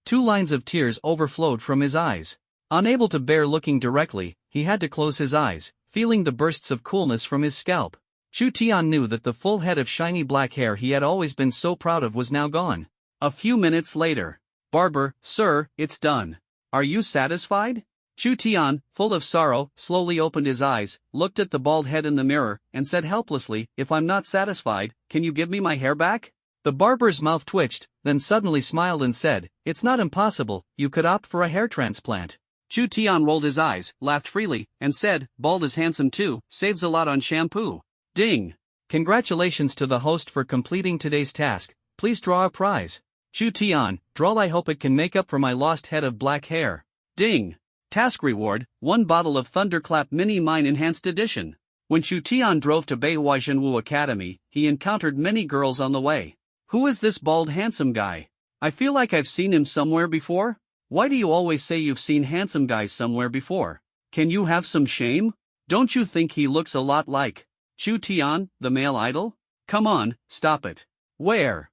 Two lines of tears overflowed from his eyes. Unable to bear looking directly, he had to close his eyes, feeling the bursts of coolness from his scalp. Chu Tian knew that the full head of shiny black hair he had always been so proud of was now gone. A few minutes later. Barber, sir, it's done. Are you satisfied? Chu Tian, full of sorrow, slowly opened his eyes, looked at the bald head in the mirror, and said helplessly, if I'm not satisfied, can you give me my hair back? The barber's mouth twitched, then suddenly smiled and said, it's not impossible, you could opt for a hair transplant. Chu Tian rolled his eyes, laughed freely, and said, bald is handsome too, saves a lot on shampoo. Ding! Congratulations to the host for completing today's task, please draw a prize. Chu Tian, draw. I hope it can make up for my lost head of black hair. Ding! Task reward, 1 bottle of Thunderclap Mini Mine Enhanced Edition. When Chu Tian drove to Beihua Zhenwu Academy, he encountered many girls on the way. Who is this bald handsome guy? I feel like I've seen him somewhere before. Why do you always say you've seen handsome guys somewhere before? Can you have some shame? Don't you think he looks a lot like Chu Tian, the male idol? Come on, stop it. Where?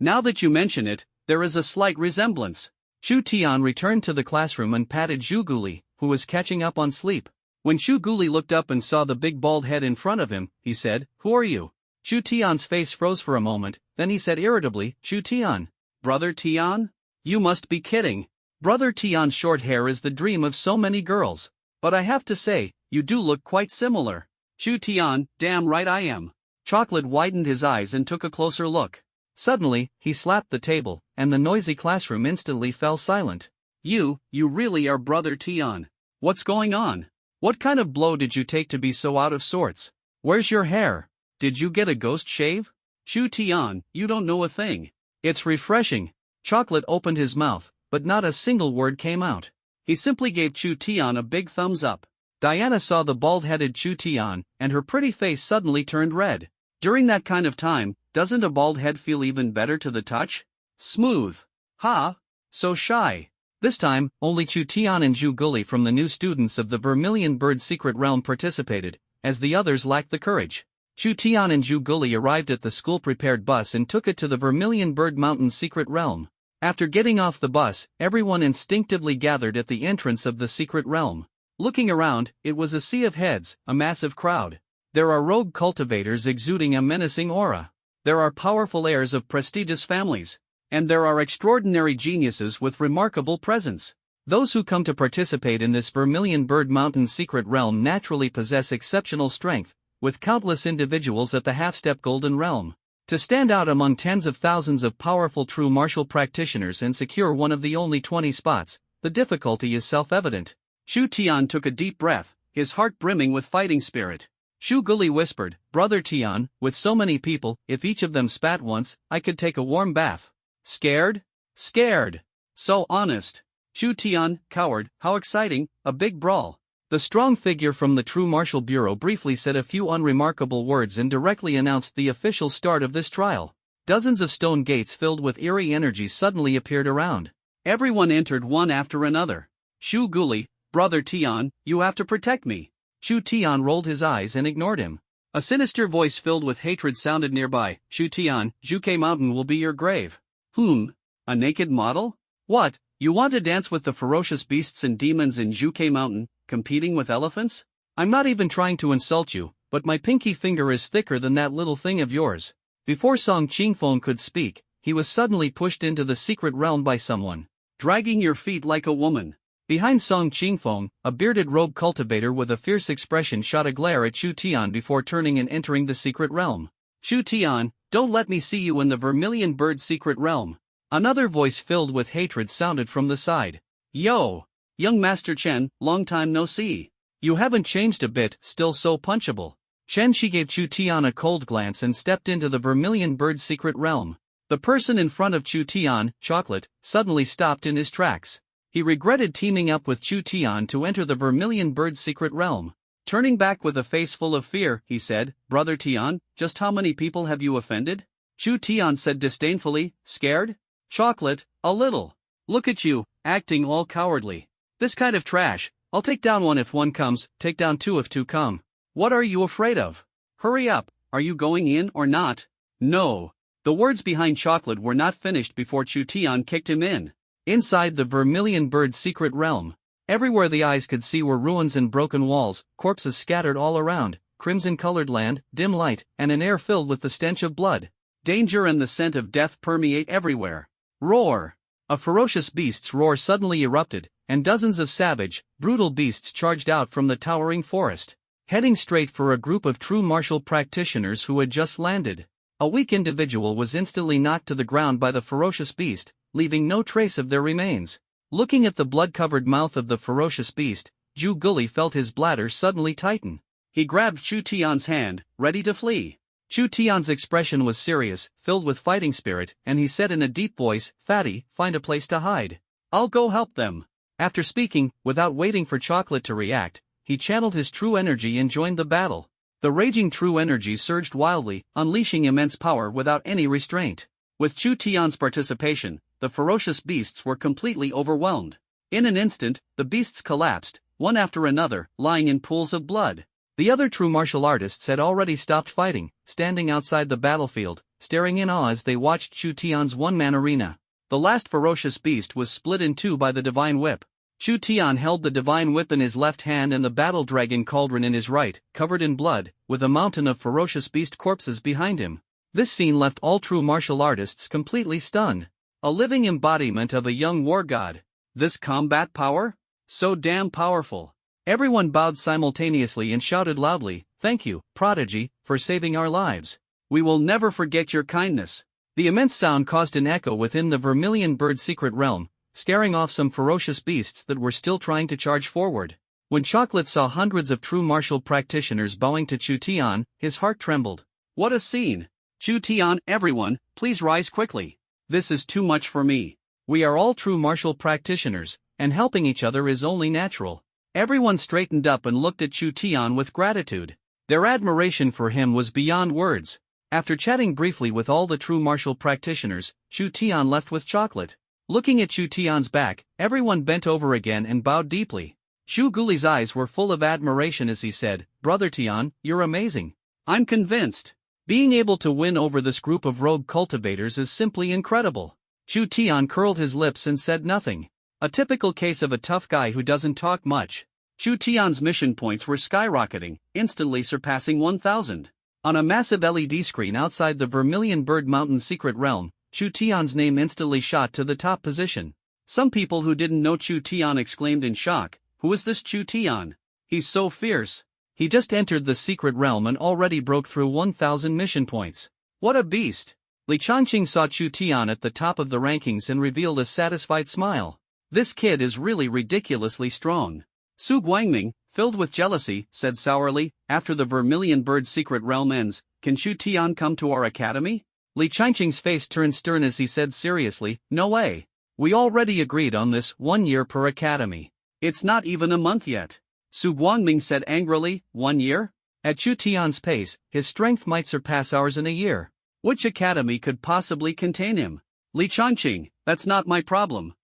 Now that you mention it, there is a slight resemblance. Chu Tian returned to the classroom and patted Zhu Guli, who was catching up on sleep. When Zhu Guli looked up and saw the big bald head in front of him, he said, who are you? Chu Tian's face froze for a moment, then he said irritably, Chu Tian. Brother Tian? You must be kidding. Brother Tian's short hair is the dream of so many girls. But I have to say, you do look quite similar. Chu Tian, damn right I am. Chocolate widened his eyes and took a closer look. Suddenly, he slapped the table, and the noisy classroom instantly fell silent. You really are Brother Tian. What's going on? What kind of blow did you take to be so out of sorts? Where's your hair? Did you get a ghost shave? Chu Tian, you don't know a thing. It's refreshing. Chocolate opened his mouth, but not a single word came out. He simply gave Chu Tian a big thumbs up. Diana saw the bald-headed Chu Tian, and her pretty face suddenly turned red. During that kind of time, doesn't a bald head feel even better to the touch? Smooth. Ha! So shy. This time, only Chu Tian and Zhu Guli from the new students of the Vermilion Bird Secret Realm participated, as the others lacked the courage. Chu Tian and Zhu Guli arrived at the school-prepared bus and took it to the Vermilion Bird Mountain Secret Realm. After getting off the bus, everyone instinctively gathered at the entrance of the secret realm. Looking around, it was a sea of heads, a massive crowd. There are rogue cultivators exuding a menacing aura. There are powerful heirs of prestigious families. And there are extraordinary geniuses with remarkable presence. Those who come to participate in this Vermilion Bird Mountain Secret Realm naturally possess exceptional strength, with countless individuals at the half-step Golden Realm. To stand out among tens of thousands of powerful true martial practitioners and secure one of the only 20 spots, the difficulty is self-evident. Chu Tian took a deep breath, his heart brimming with fighting spirit. Zhu Guli whispered, Brother Tian, with so many people, if each of them spat once, I could take a warm bath. Scared? Scared. So honest. Chu Tian, coward, how exciting, a big brawl. The strong figure from the True Martial Bureau briefly said a few unremarkable words and directly announced the official start of this trial. Dozens of stone gates filled with eerie energy suddenly appeared around. Everyone entered one after another. Zhu Guli, Brother Tian, you have to protect me. Chu Tian rolled his eyes and ignored him. A sinister voice filled with hatred sounded nearby. Chu Tian, Zhuke Mountain will be your grave. A naked model? What, you want to dance with the ferocious beasts and demons in Zhuke Mountain, competing with elephants? I'm not even trying to insult you, but my pinky finger is thicker than that little thing of yours. Before Song Qingfeng could speak, he was suddenly pushed into the secret realm by someone. Dragging your feet like a woman. Behind Song Qingfeng, a bearded rogue cultivator with a fierce expression shot a glare at Chu Tian before turning and entering the secret realm. Chu Tian, don't let me see you in the Vermilion Bird Secret Realm. Another voice filled with hatred sounded from the side. Yo! Young Master Chen, long time no see. You haven't changed a bit, still so punchable. Chen Shi gave Chu Tian a cold glance and stepped into the Vermilion Bird Secret Realm. The person in front of Chu Tian, Chocolate, suddenly stopped in his tracks. He regretted teaming up with Chu Tian to enter the Vermilion Bird Secret Realm. Turning back with a face full of fear, he said, Brother Tian, just how many people have you offended? Chu Tian said disdainfully, scared? Chocolate, a little. Look at you, acting all cowardly. This kind of trash, I'll take down one if one comes, take down two if two come. What are you afraid of? Hurry up, are you going in or not? No. The words behind Chocolate were not finished before Chu Tian kicked him in. Inside the Vermilion Bird Secret Realm. Everywhere the eyes could see were ruins and broken walls, corpses scattered all around, crimson-colored land, dim light, and an air filled with the stench of blood. Danger and the scent of death permeate everywhere. Roar! A ferocious beast's roar suddenly erupted, and dozens of savage, brutal beasts charged out from the towering forest, heading straight for a group of true martial practitioners who had just landed. A weak individual was instantly knocked to the ground by the ferocious beast, leaving no trace of their remains. Looking at the blood-covered mouth of the ferocious beast, Zhu Guli felt his bladder suddenly tighten. He grabbed Chu Tian's hand, ready to flee. Chu Tian's expression was serious, filled with fighting spirit, and he said in a deep voice, "Fatty, find a place to hide. I'll go help them." After speaking, without waiting for Chocolate to react, he channeled his true energy and joined the battle. The raging true energy surged wildly, unleashing immense power without any restraint. With Chu Tian's participation, the ferocious beasts were completely overwhelmed. In an instant, the beasts collapsed, one after another, lying in pools of blood. The other true martial artists had already stopped fighting, standing outside the battlefield, staring in awe as they watched Chu Tian's one-man arena. The last ferocious beast was split in two by the divine whip. Chu Tian held the divine whip in his left hand and the battle dragon cauldron in his right, covered in blood, with a mountain of ferocious beast corpses behind him. This scene left all true martial artists completely stunned. A living embodiment of a young war god. This combat power? So damn powerful. Everyone bowed simultaneously and shouted loudly, "Thank you, Prodigy, for saving our lives. We will never forget your kindness." The immense sound caused an echo within the Vermilion Bird's secret realm, scaring off some ferocious beasts that were still trying to charge forward. When Chocolate saw hundreds of true martial practitioners bowing to Chu Tian, his heart trembled. What a scene! Chu Tian, everyone, please rise quickly. This is too much for me. We are all true martial practitioners, and helping each other is only natural. Everyone straightened up and looked at Chu Tian with gratitude. Their admiration for him was beyond words. After chatting briefly with all the true martial practitioners, Chu Tian left with Chocolate. Looking at Chu Tian's back, everyone bent over again and bowed deeply. Zhu Guli's eyes were full of admiration as he said, "Brother Tian, you're amazing. I'm convinced. Being able to win over this group of rogue cultivators is simply incredible." Chu Tian curled his lips and said nothing. A typical case of a tough guy who doesn't talk much. Chu Tian's mission points were skyrocketing, instantly surpassing 1,000. On a massive LED screen outside the Vermilion Bird Mountain secret realm, Chu Tian's name instantly shot to the top position. Some people who didn't know Chu Tian exclaimed in shock, "Who is this Chu Tian? He's so fierce. He just entered the secret realm and already broke through 1,000 mission points. What a beast!" Li Changqing saw Chu Tian at the top of the rankings and revealed a satisfied smile. "This kid is really ridiculously strong." Su Guangming, filled with jealousy, said sourly, "After the Vermilion Bird's secret realm ends, can Chu Tian come to our academy?" Li Changqing's face turned stern as he said seriously, "No way. We already agreed on this, 1 year per academy. It's not even a month yet." Su Guangming said angrily, 1 year? At Chu Tian's pace, his strength might surpass ours in a year. Which academy could possibly contain him? Li Changqing, that's not my problem.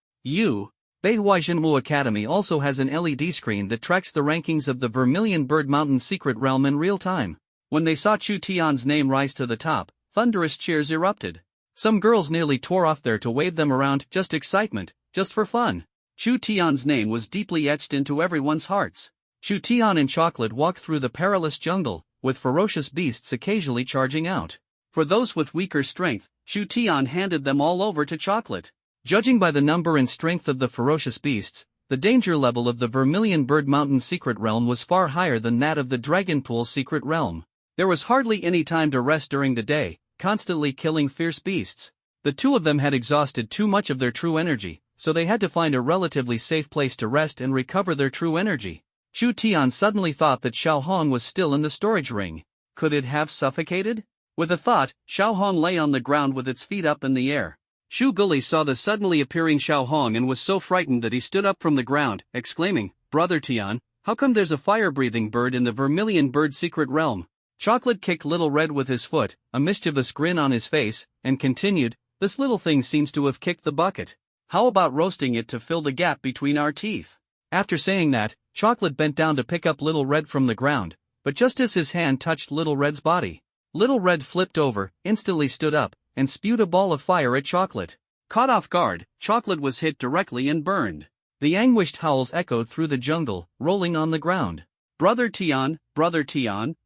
Beihua Jinwu Academy also has an LED screen that tracks the rankings of the Vermilion Bird Mountain secret realm in real time. When they saw Chu Tian's name rise to the top, thunderous cheers erupted. Some girls nearly tore off there to wave them around, just excitement, just for fun. Chu Tian's name was deeply etched into everyone's hearts. Chu Tian and Chocolate walked through the perilous jungle, with ferocious beasts occasionally charging out. For those with weaker strength, Chu Tian handed them all over to Chocolate. Judging by the number and strength of the ferocious beasts, the danger level of the Vermilion Bird Mountain secret realm was far higher than that of the Dragon Pool secret realm. There was hardly any time to rest during the day, constantly killing fierce beasts. The two of them had exhausted too much of their true energy, so they had to find a relatively safe place to rest and recover their true energy. Chu Tian suddenly thought that Xiao Hong was still in the storage ring. Could it have suffocated? With a thought, Xiao Hong lay on the ground with its feet up in the air. Zhu Guli saw the suddenly appearing Xiao Hong and was so frightened that he stood up from the ground, exclaiming, "Brother Tian, how come there's a fire-breathing bird in the Vermilion Bird secret realm?" Chocolate kicked Little Red with his foot, a mischievous grin on his face, and continued, "This little thing seems to have kicked the bucket. How about roasting it to fill the gap between our teeth?" After saying that, Chocolate bent down to pick up Little Red from the ground, but just as his hand touched Little Red's body, Little Red flipped over, instantly stood up, and spewed a ball of fire at Chocolate. Caught off guard, Chocolate was hit directly and burned. The anguished howls echoed through the jungle, rolling on the ground. Brother Tian,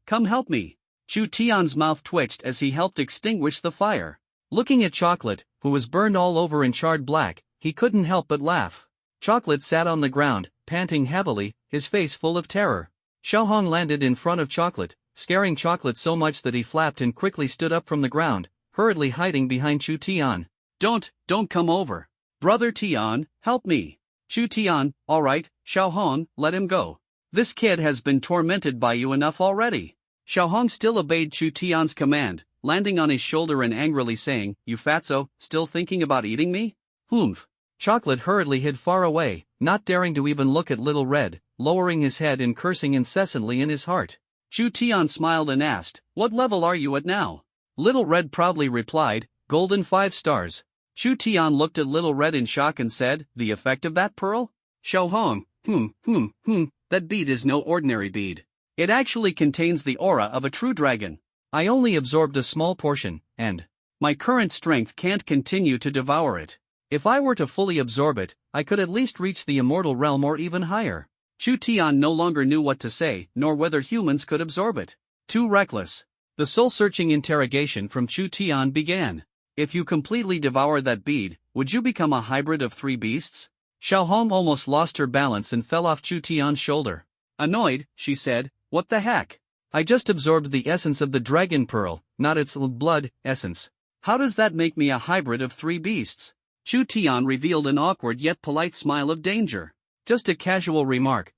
come help me. Chu Tian's mouth twitched as he helped extinguish the fire. Looking at Chocolate, who was burned all over and charred black, he couldn't help but laugh. Chocolate sat on the ground, panting heavily, his face full of terror. Xiaohong landed in front of Chocolate, scaring Chocolate so much that he flapped and quickly stood up from the ground, hurriedly hiding behind Chu Tian. Don't come over. Brother Tian, help me. Chu Tian, alright, Xiaohong, let him go. This kid has been tormented by you enough already. Xiaohong still obeyed Chu Tian's command, landing on his shoulder and angrily saying, You fatso, still thinking about eating me? Humph. Chocolate hurriedly hid far away, not daring to even look at Little Red, lowering his head and cursing incessantly in his heart. Chu Tian smiled and asked, What level are you at now? Little Red proudly replied, Golden 5 stars. Chu Tian looked at Little Red in shock and said, The effect of that pearl? Xiaohong, that bead is no ordinary bead. It actually contains the aura of a true dragon. I only absorbed a small portion, and my current strength can't continue to devour it. If I were to fully absorb it, I could at least reach the immortal realm or even higher. Chu Tian no longer knew what to say, nor whether humans could absorb it. Too reckless. The soul-searching interrogation from Chu Tian began. If you completely devour that bead, would you become a hybrid of 3 beasts? Xiaohong almost lost her balance and fell off Chu Tian's shoulder. Annoyed, she said, What the heck? I just absorbed the essence of the dragon pearl, not its blood essence. How does that make me a hybrid of 3 beasts? Chu Tian revealed an awkward yet polite smile of danger. Just a casual remark,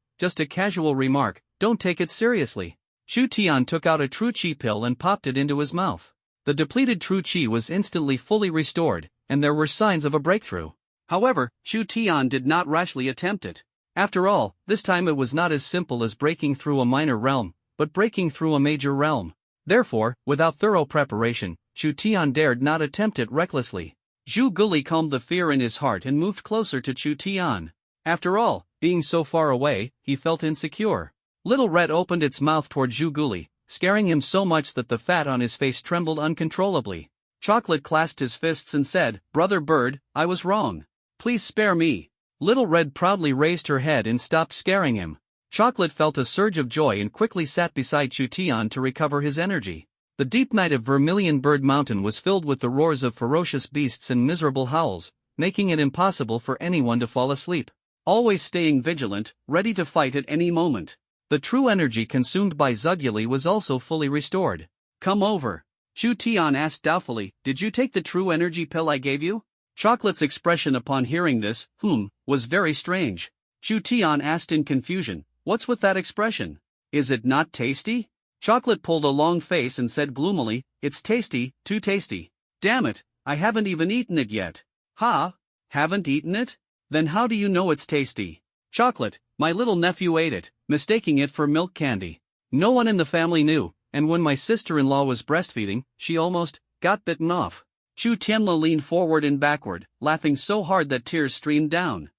don't take it seriously. Chu Tian took out a true chi pill and popped it into his mouth. The depleted true chi was instantly fully restored, and there were signs of a breakthrough. However, Chu Tian did not rashly attempt it. After all, this time it was not as simple as breaking through a minor realm, but breaking through a major realm. Therefore, without thorough preparation, Chu Tian dared not attempt it recklessly. Zhu Guli calmed the fear in his heart and moved closer to Chu Tian. After all, being so far away, he felt insecure. Little Red opened its mouth toward Zhu Guli, scaring him so much that the fat on his face trembled uncontrollably. Chocolate clasped his fists and said, Brother Bird, I was wrong. Please spare me. Little Red proudly raised her head and stopped scaring him. Chocolate felt a surge of joy and quickly sat beside Chu Tian to recover his energy. The deep night of Vermilion Bird Mountain was filled with the roars of ferocious beasts and miserable howls, making it impossible for anyone to fall asleep. Always staying vigilant, ready to fight at any moment. The true energy consumed by Zuguli was also fully restored. Come over. Chu Tian asked doubtfully, Did you take the true energy pill I gave you? Chocolate's expression upon hearing this, was very strange. Chu Tian asked in confusion, What's with that expression? Is it not tasty? Chocolate pulled a long face and said gloomily, It's tasty, too tasty. Damn it, I haven't even eaten it yet. Ha? Haven't eaten it? Then how do you know it's tasty? Chocolate, my little nephew ate it, mistaking it for milk candy. No one in the family knew, and when my sister-in-law was breastfeeding, she almost got bitten off. Chu Tianla leaned forward and backward, laughing so hard that tears streamed down.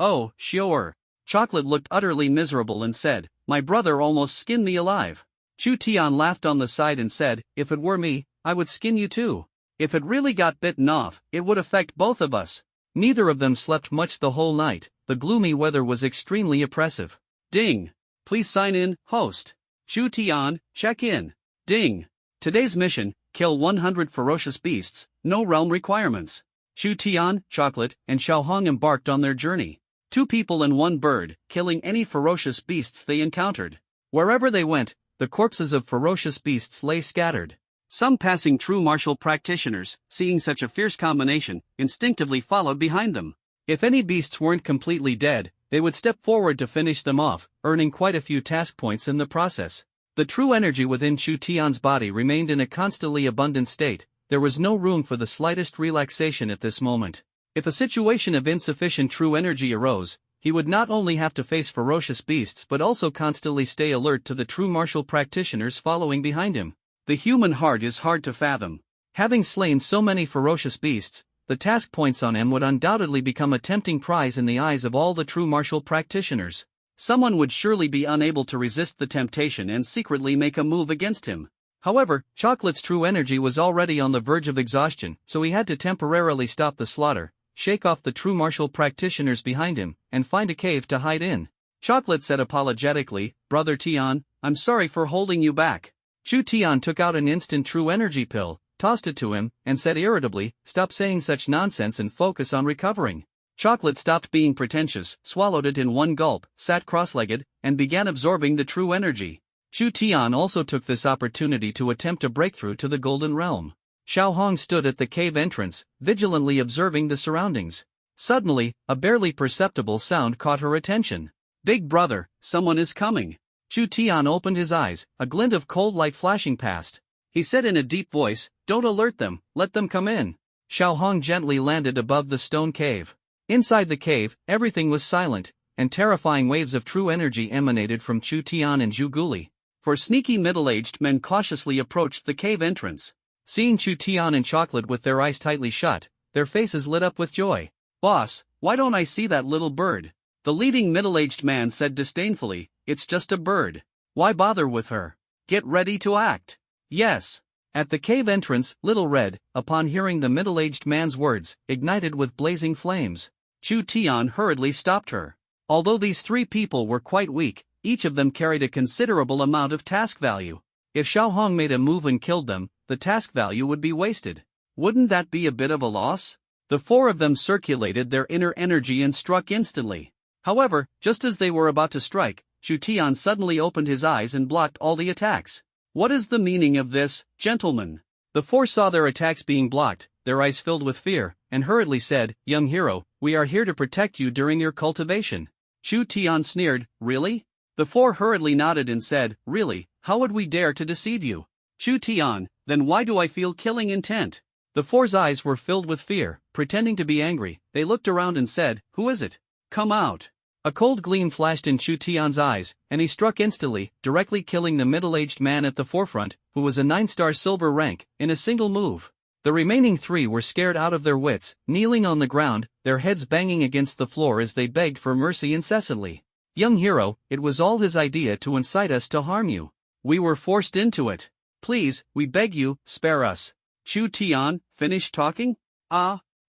Oh, sure. Chocolate looked utterly miserable and said, My brother almost skinned me alive. Chu Tian laughed on the side and said, If it were me, I would skin you too. If it really got bitten off, it would affect both of us. Neither of them slept much the whole night. The gloomy weather was extremely oppressive. Ding. Please sign in, host. Chu Tian, check in. Ding. Today's mission, kill 100 ferocious beasts, no realm requirements. Chu Tian, Chocolate, and Xiaohong embarked on their journey. 2 people and 1 bird, killing any ferocious beasts they encountered. Wherever they went, the corpses of ferocious beasts lay scattered. Some passing true martial practitioners, seeing such a fierce combination, instinctively followed behind them. If any beasts weren't completely dead, they would step forward to finish them off, earning quite a few task points in the process. The true energy within Chu Tian's body remained in a constantly abundant state. There was no room for the slightest relaxation at this moment. If a situation of insufficient true energy arose, he would not only have to face ferocious beasts but also constantly stay alert to the true martial practitioners following behind him. The human heart is hard to fathom. Having slain so many ferocious beasts, the task points on him would undoubtedly become a tempting prize in the eyes of all the true martial practitioners. Someone would surely be unable to resist the temptation and secretly make a move against him. However, Chocolate's true energy was already on the verge of exhaustion, so he had to temporarily stop the slaughter, shake off the true martial practitioners behind him, and find a cave to hide in. Chocolate said apologetically, Brother Tian, I'm sorry for holding you back. Chu Tian took out an instant true energy pill, tossed it to him, and said irritably, stop saying such nonsense and focus on recovering. Chocolate stopped being pretentious, swallowed it in one gulp, sat cross-legged, and began absorbing the true energy. Chu Tian also took this opportunity to attempt a breakthrough to the Golden Realm. Xiaohong stood at the cave entrance, vigilantly observing the surroundings. Suddenly, a barely perceptible sound caught her attention. Big brother, someone is coming. Chu Tian opened his eyes, a glint of cold light flashing past. He said in a deep voice, don't alert them, let them come in. Xiaohong gently landed above the stone cave. Inside the cave, everything was silent, and terrifying waves of true energy emanated from Chu Tian and Zhu Guli. Four sneaky middle-aged men cautiously approached the cave entrance. Seeing Chu Tian and Chocolate with their eyes tightly shut, their faces lit up with joy. Boss, why don't I see that little bird? The leading middle-aged man said disdainfully, it's just a bird. Why bother with her? Get ready to act. Yes. At the cave entrance, Little Red, upon hearing the middle-aged man's words, ignited with blazing flames. Chu Tian hurriedly stopped her. Although these three people were quite weak, each of them carried a considerable amount of task value. If Xiaohong made a move and killed them, the task value would be wasted. Wouldn't that be a bit of a loss? The four of them circulated their inner energy and struck instantly. However, just as they were about to strike, Chu Tian suddenly opened his eyes and blocked all the attacks. What is the meaning of this, gentlemen? The four saw their attacks being blocked, their eyes filled with fear, and hurriedly said, young hero, we are here to protect you during your cultivation. Chu Tian sneered, really? The four hurriedly nodded and said, really, how would we dare to deceive you? Chu Tian, then why do I feel killing intent? The four's eyes were filled with fear, pretending to be angry, they looked around and said, who is it? Come out. A cold gleam flashed in Chu Tian's eyes, and he struck instantly, directly killing the middle-aged man at the forefront, who was a 9-star silver rank, in a single move. The remaining three were scared out of their wits, kneeling on the ground, their heads banging against the floor as they begged for mercy incessantly. Young hero, it was all his idea to incite us to harm you. We were forced into it. Please, we beg you, spare us. Chu Tian, finish talking?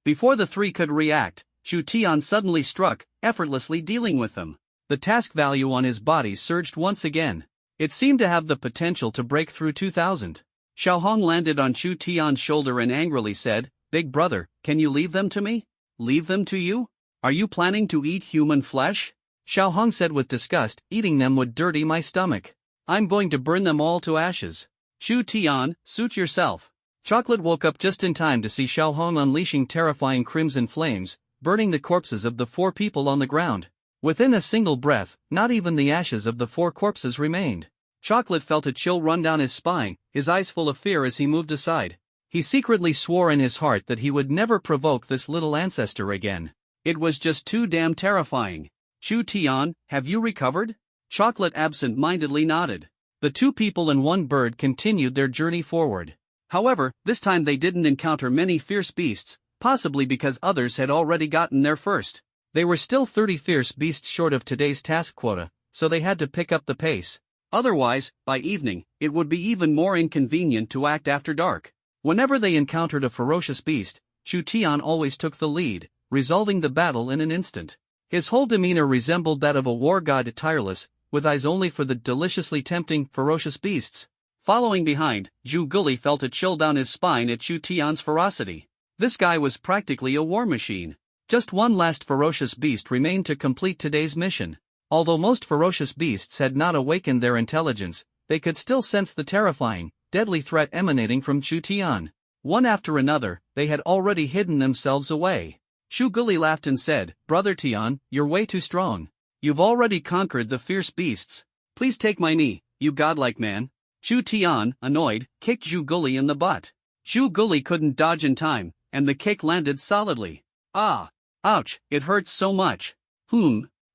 Before the three could react, Chu Tian suddenly struck, effortlessly dealing with them. The task value on his body surged once again. It seemed to have the potential to break through 2,000. Xiaohong landed on Chu Tian's shoulder and angrily said, big brother, can you leave them to me? Leave them to you? Are you planning to eat human flesh? Xiaohong said with disgust, eating them would dirty my stomach. I'm going to burn them all to ashes. Chu Tian, suit yourself. Chocolate woke up just in time to see Xiaohong unleashing terrifying crimson flames, burning the corpses of the four people on the ground. Within a single breath, not even the ashes of the four corpses remained. Chocolate felt a chill run down his spine, his eyes full of fear as he moved aside. He secretly swore in his heart that he would never provoke this little ancestor again. It was just too damn terrifying. Chu Tian, have you recovered? Chocolate absent-mindedly nodded. The two people and one bird continued their journey forward. However, this time they didn't encounter many fierce beasts, possibly because others had already gotten there first. They were still 30 fierce beasts short of today's task quota, so they had to pick up the pace. Otherwise, by evening, it would be even more inconvenient to act after dark. Whenever they encountered a ferocious beast, Chu Tian always took the lead, resolving the battle in an instant. His whole demeanor resembled that of a war god, tireless, with eyes only for the deliciously tempting, ferocious beasts. Following behind, Zhu Guli felt a chill down his spine at Chu Tian's ferocity. This guy was practically a war machine. Just one last ferocious beast remained to complete today's mission. Although most ferocious beasts had not awakened their intelligence, they could still sense the terrifying, deadly threat emanating from Chu Tian. One after another, they had already hidden themselves away. Zhu Guli laughed and said, Brother Tian, you're way too strong. You've already conquered the fierce beasts. Please take my knee, you godlike man. Chu Tian, annoyed, kicked Zhu Guli in the butt. Zhu Guli couldn't dodge in time, and the kick landed solidly. Ouch, it hurts so much.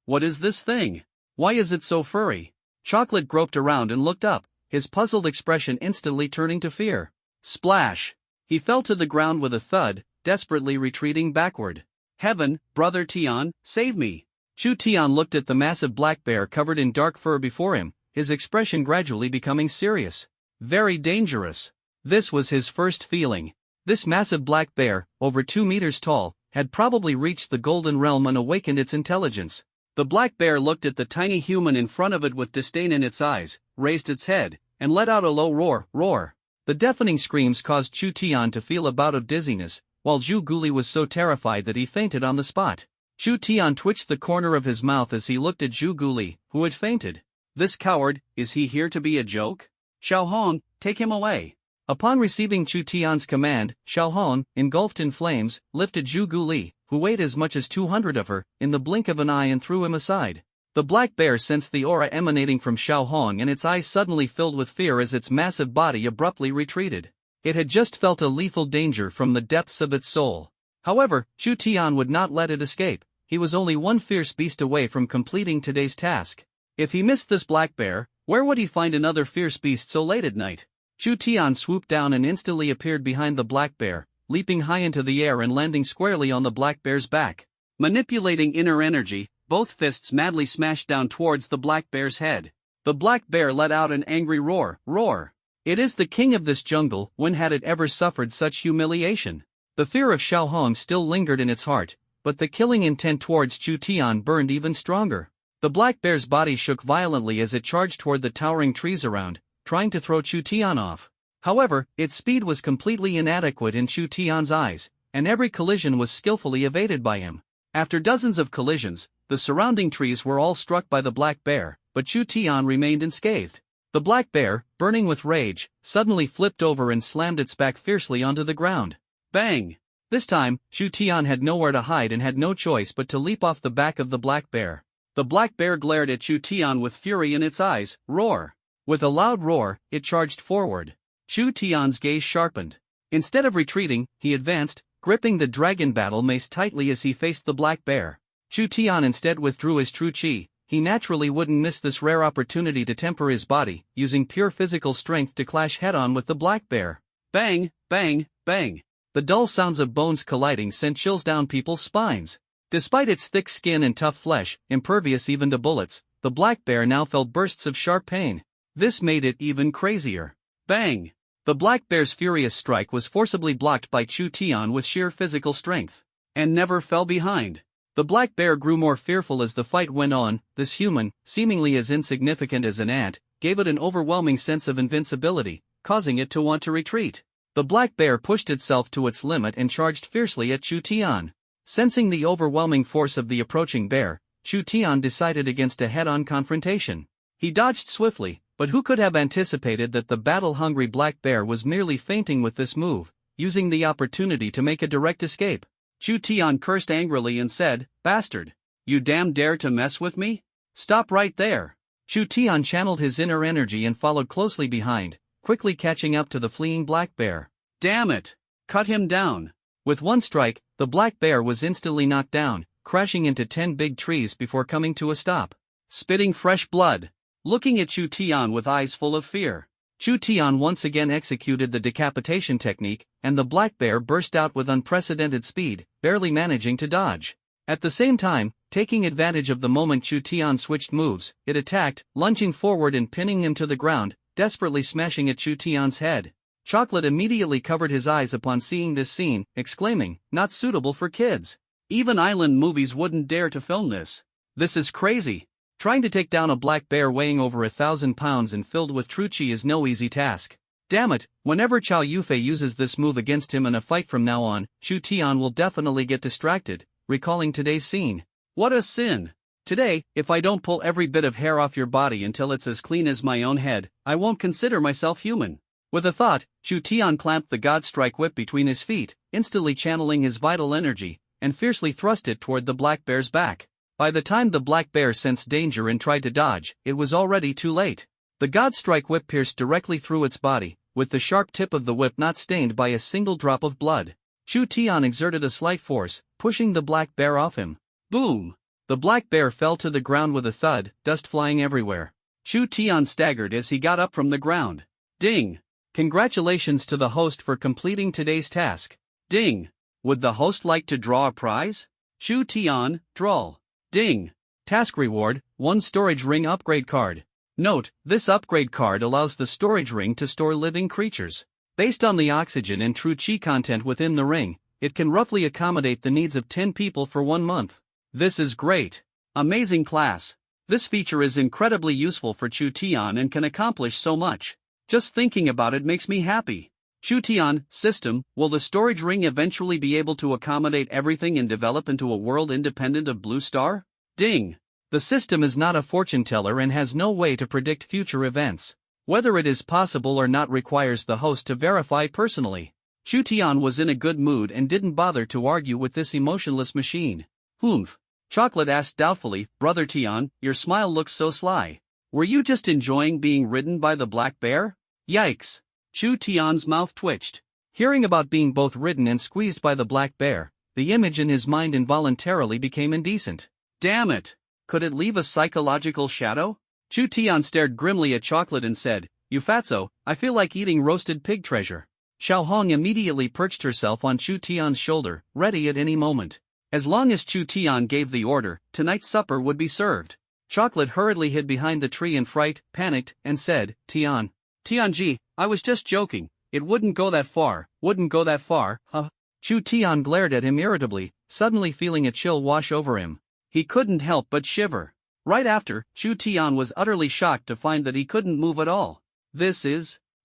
What is this thing? Why is it so furry? Chocolate groped around and looked up, his puzzled expression instantly turning to fear. Splash! He fell to the ground with a thud, desperately retreating backward. Heaven, Brother Tian, save me! Chu Tian looked at the massive black bear covered in dark fur before him, his expression gradually becoming serious. Very dangerous. This was his first feeling. This massive black bear, over 2 meters tall, had probably reached the Golden Realm and awakened its intelligence. The black bear looked at the tiny human in front of it with disdain in its eyes, raised its head, and let out a low roar. The deafening screams caused Chu Tian to feel a bout of dizziness, while Zhu Guli was so terrified that he fainted on the spot. Chu Tian twitched the corner of his mouth as he looked at Zhu Guli, who had fainted. This coward, is he here to be a joke? Xiao Hong, take him away. Upon receiving Chu Tian's command, Xiao Hong, engulfed in flames, lifted Zhu Guli, who weighed as much as 200 of her, in the blink of an eye and threw him aside. The black bear sensed the aura emanating from Xiao Hong and its eyes suddenly filled with fear as its massive body abruptly retreated. It had just felt a lethal danger from the depths of its soul. However, Chu Tian would not let it escape. He was only one fierce beast away from completing today's task. If he missed this black bear, where would he find another fierce beast so late at night? Chu Tian swooped down and instantly appeared behind the black bear, leaping high into the air and landing squarely on the black bear's back. Manipulating inner energy, both fists madly smashed down towards the black bear's head. The black bear let out an angry roar. It is the king of this jungle. When had it ever suffered such humiliation? The fear of Xiao Hong still lingered in its heart, but the killing intent towards Chu Tian burned even stronger. The black bear's body shook violently as it charged toward the towering trees around, trying to throw Chu Tian off. However, its speed was completely inadequate in Chu Tian's eyes, and every collision was skillfully evaded by him. After dozens of collisions, the surrounding trees were all struck by the black bear, but Chu Tian remained unscathed. The black bear, burning with rage, suddenly flipped over and slammed its back fiercely onto the ground. Bang! This time, Chu Tian had nowhere to hide and had no choice but to leap off the back of the black bear. The black bear glared at Chu Tian with fury in its eyes. Roar! With a loud roar, it charged forward. Chu Tian's gaze sharpened. Instead of retreating, he advanced, gripping the dragon battle mace tightly as he faced the black bear. Chu Tian instead withdrew his true chi. He naturally wouldn't miss this rare opportunity to temper his body, using pure physical strength to clash head-on with the black bear. Bang, bang, bang. The dull sounds of bones colliding sent chills down people's spines. Despite its thick skin and tough flesh, impervious even to bullets, the black bear now felt bursts of sharp pain. This made it even crazier. Bang! The black bear's furious strike was forcibly blocked by Chu Tian with sheer physical strength, and never fell behind. The black bear grew more fearful as the fight went on. This human, seemingly as insignificant as an ant, gave it an overwhelming sense of invincibility, causing it to want to retreat. The black bear pushed itself to its limit and charged fiercely at Chu Tian. Sensing the overwhelming force of the approaching bear, Chu Tian decided against a head-on confrontation. He dodged swiftly, but who could have anticipated that the battle-hungry black bear was merely feinting with this move, using the opportunity to make a direct escape. Chu Tian cursed angrily and said, "Bastard! You damn dare to mess with me? Stop right there!" Chu Tian channeled his inner energy and followed closely behind, quickly catching up to the fleeing black bear. Damn it! Cut him down! With one strike, the black bear was instantly knocked down, crashing into 10 big trees before coming to a stop. Spitting fresh blood. Looking at Chu Tian with eyes full of fear. Chu Tian once again executed the decapitation technique, and the black bear burst out with unprecedented speed, barely managing to dodge. At the same time, taking advantage of the moment Chu Tian switched moves, it attacked, lunging forward and pinning him to the ground, desperately smashing at Chu Tian's head. Chocolate immediately covered his eyes upon seeing this scene, exclaiming, "Not suitable for kids. Even island movies wouldn't dare to film this. This is crazy." Trying to take down a black bear weighing over 1,000 pounds and filled with true chi is no easy task. Damn it, whenever Chao Yufei uses this move against him in a fight from now on, Chu Tian will definitely get distracted, recalling today's scene. What a sin! Today, if I don't pull every bit of hair off your body until it's as clean as my own head, I won't consider myself human. With a thought, Chu Tian clamped the God Strike whip between his feet, instantly channeling his vital energy, and fiercely thrust it toward the black bear's back. By the time the black bear sensed danger and tried to dodge, it was already too late. The God Strike whip pierced directly through its body, with the sharp tip of the whip not stained by a single drop of blood. Chu Tian exerted a slight force, pushing the black bear off him. Boom! The black bear fell to the ground with a thud, dust flying everywhere. Chu Tian staggered as he got up from the ground. Ding! Congratulations to the host for completing today's task. Ding! Would the host like to draw a prize? Chu Tian, draw. Ding! Task reward, 1 storage ring upgrade card. Note, this upgrade card allows the storage ring to store living creatures. Based on the oxygen and true chi content within the ring, it can roughly accommodate the needs of 10 people for 1 month. This is great. Amazing class. This feature is incredibly useful for Chu Tian and can accomplish so much. Just thinking about it makes me happy. Chu Tian, system, will the storage ring eventually be able to accommodate everything and develop into a world independent of Blue Star? Ding. The system is not a fortune teller and has no way to predict future events. Whether it is possible or not requires the host to verify personally. Chu Tian was in a good mood and didn't bother to argue with this emotionless machine. Humph. Chocolate asked doubtfully, Brother Tian, your smile looks so sly. Were you just enjoying being ridden by the black bear? Yikes. Chu Tian's mouth twitched. Hearing about being both ridden and squeezed by the black bear, the image in his mind involuntarily became indecent. Damn it. Could it leave a psychological shadow? Chu Tian stared grimly at Chocolate and said, You fatso, I feel like eating roasted pig treasure. Xiao Hong immediately perched herself on Chu Tian's shoulder, ready at any moment. As long as Chu Tian gave the order, tonight's supper would be served. Chocolate hurriedly hid behind the tree in fright, panicked, and said, Tianji, I was just joking, it wouldn't go that far, huh? Chu Tian glared at him irritably, suddenly feeling a chill wash over him. He couldn't help but shiver. Right after, Chu Tian was utterly shocked to find that he couldn't move at all.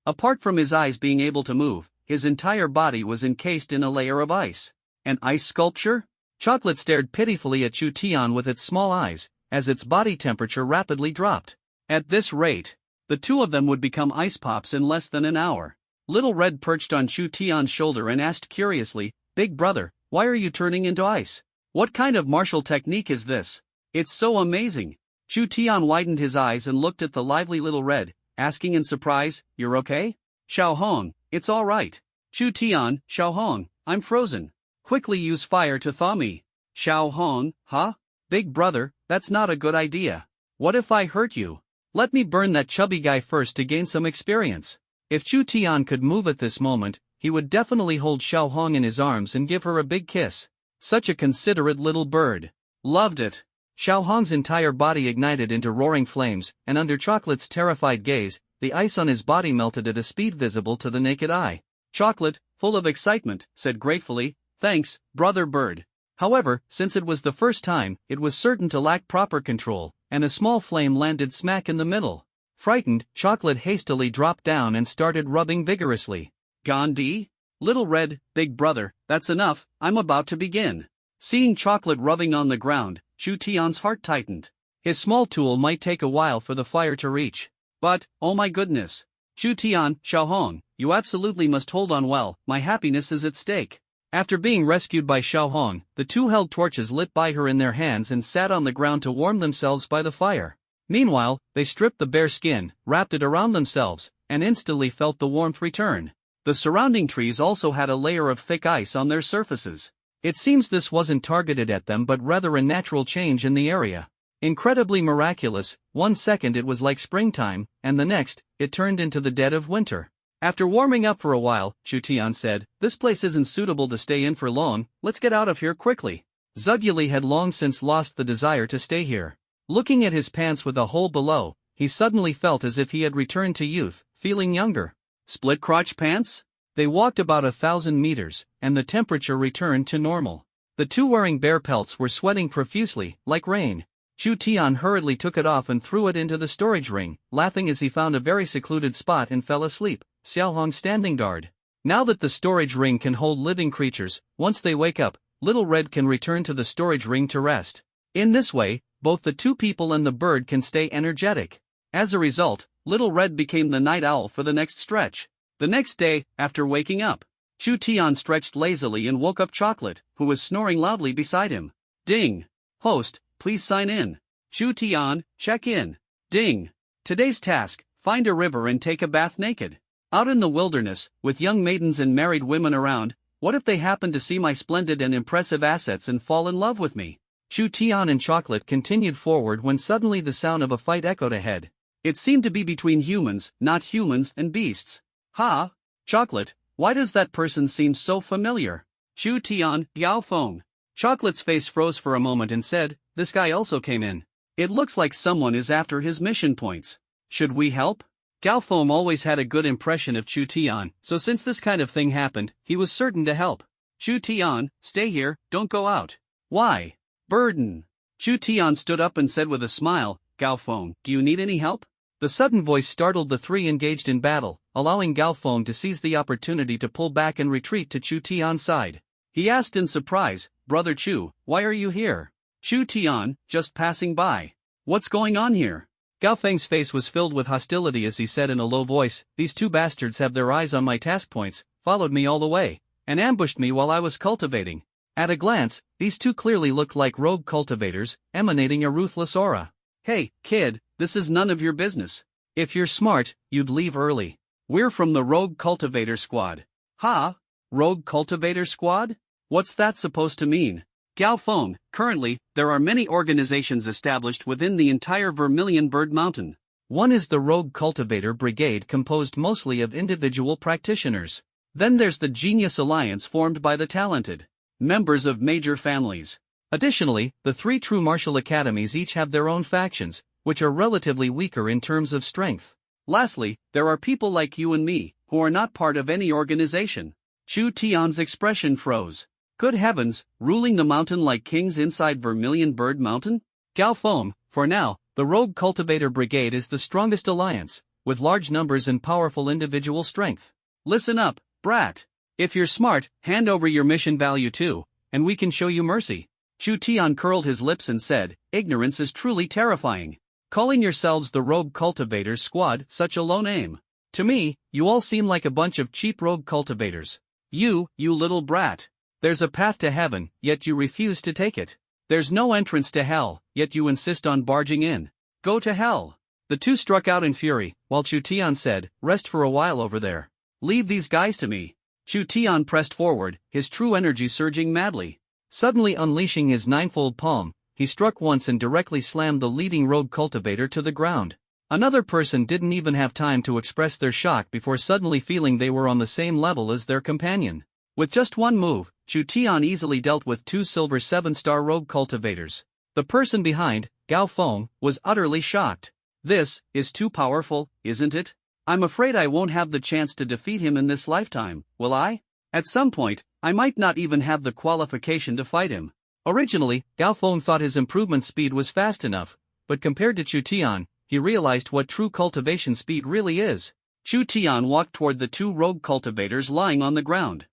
Apart from his eyes being able to move, his entire body was encased in a layer of ice. An ice sculpture? Chocolate stared pitifully at Chu Tian with its small eyes, as its body temperature rapidly dropped. At this rate, the two of them would become ice pops in less than an hour. Little Red perched on Chu Tian's shoulder and asked curiously, Big brother, why are you turning into ice? What kind of martial technique is this? It's so amazing. Chu Tian widened his eyes and looked at the lively Little Red, asking in surprise, You're okay? Xiao Hong, it's all right. Chu Tian, Xiao Hong, I'm frozen. Quickly use fire to thaw me. Xiao Hong, huh? Big brother, that's not a good idea. What if I hurt you? Let me burn that chubby guy first to gain some experience. If Chu Tian could move at this moment, he would definitely hold Xiao Hong in his arms and give her a big kiss. Such a considerate little bird. Loved it. Xiao Hong's entire body ignited into roaring flames, and under Chocolate's terrified gaze, the ice on his body melted at a speed visible to the naked eye. Chocolate, full of excitement, said gratefully, Thanks, brother bird. However, since it was the first time, it was certain to lack proper control, and a small flame landed smack in the middle. Frightened, Chocolate hastily dropped down and started rubbing vigorously. Gandhi? Little Red, Big brother, that's enough, I'm about to begin. Seeing Chocolate rubbing on the ground, Chu Tian's heart tightened. His small tool might take a while for the fire to reach. But, oh my goodness. Chu Tian, Xiao Hong, you absolutely must hold on well, my happiness is at stake. After being rescued by Xiao Hong, the two held torches lit by her in their hands and sat on the ground to warm themselves by the fire. Meanwhile, they stripped the bare skin, wrapped it around themselves, and instantly felt the warmth return. The surrounding trees also had a layer of thick ice on their surfaces. It seems this wasn't targeted at them but rather a natural change in the area. Incredibly miraculous, 1 second it was like springtime, and the next, it turned into the dead of winter. After warming up for a while, Chu Tian said, This place isn't suitable to stay in for long, let's get out of here quickly. Zuguli had long since lost the desire to stay here. Looking at his pants with a hole below, he suddenly felt as if he had returned to youth, feeling younger. Split crotch pants? They walked about 1,000 meters, and the temperature returned to normal. The two wearing bear pelts were sweating profusely, like rain. Chu Tian hurriedly took it off and threw it into the storage ring, laughing as he found a very secluded spot and fell asleep, Xiao Hong standing guard. Now that the storage ring can hold living creatures, once they wake up, Little Red can return to the storage ring to rest. In this way, both the two people and the bird can stay energetic. As a result, Little Red became the night owl for the next stretch. The next day, after waking up, Chu Tian stretched lazily and woke up Chocolate, who was snoring loudly beside him. Ding. Host, please sign in. Chu Tian, check in. Ding. Today's task, find a river and take a bath naked. Out in the wilderness, with young maidens and married women around, what if they happen to see my splendid and impressive assets and fall in love with me? Chu Tian and Chocolate continued forward when suddenly the sound of a fight echoed ahead. It seemed to be between humans, not humans, and beasts. Ha! Chocolate, why does that person seem so familiar? Chu Tian, Yao Feng. Chocolate's face froze for a moment and said, This guy also came in. It looks like someone is after his mission points. Should we help? Gao Feng always had a good impression of Chu Tian, so since this kind of thing happened, he was certain to help. Chu Tian, stay here, don't go out. Why? Burden. Chu Tian stood up and said with a smile, Gao Feng, do you need any help? The sudden voice startled the three engaged in battle, allowing Gao Feng to seize the opportunity to pull back and retreat to Chu Tian's side. He asked in surprise, Brother Chu, why are you here? Chu Tian, just passing by. What's going on here? Gao Feng's face was filled with hostility as he said in a low voice, these two bastards have their eyes on my task points, followed me all the way, and ambushed me while I was cultivating. At a glance, these two clearly looked like rogue cultivators, emanating a ruthless aura. Hey, kid, this is none of your business. If you're smart, you'd leave early. We're from the Rogue Cultivator Squad. Ha? Rogue Cultivator Squad? What's that supposed to mean? Gao Feng, currently, there are many organizations established within the entire Vermilion Bird Mountain. One is the Rogue Cultivator Brigade, composed mostly of individual practitioners. Then there's the Genius Alliance, formed by the talented members of major families. Additionally, the three true martial academies each have their own factions, which are relatively weaker in terms of strength. Lastly, there are people like you and me, who are not part of any organization. Chu Tian's expression froze. Good heavens, ruling the mountain like kings inside Vermilion Bird Mountain? Gao Feng, for now, the Rogue Cultivator Brigade is the strongest alliance, with large numbers and powerful individual strength. Listen up, brat. If you're smart, hand over your mission value too, and we can show you mercy. Chu Tian curled his lips and said, ignorance is truly terrifying. Calling yourselves the Rogue Cultivators Squad such a low name. To me, you all seem like a bunch of cheap rogue cultivators. You little brat. There's a path to heaven, yet you refuse to take it. There's no entrance to hell, yet you insist on barging in. Go to hell. The two struck out in fury, while Chu Tian said, rest for a while over there. Leave these guys to me. Chu Tian pressed forward, his true energy surging madly. Suddenly unleashing his ninefold palm, he struck once and directly slammed the leading rogue cultivator to the ground. Another person didn't even have time to express their shock before suddenly feeling they were on the same level as their companion. With just one move, Chu Tian easily dealt with two silver 7-star rogue cultivators. The person behind, Gao Feng, was utterly shocked. This is too powerful, isn't it? I'm afraid I won't have the chance to defeat him in this lifetime, will I? At some point, I might not even have the qualification to fight him. Originally, Gao Feng thought his improvement speed was fast enough, but compared to Chu Tian, he realized what true cultivation speed really is. Chu Tian walked toward the two rogue cultivators lying on the ground.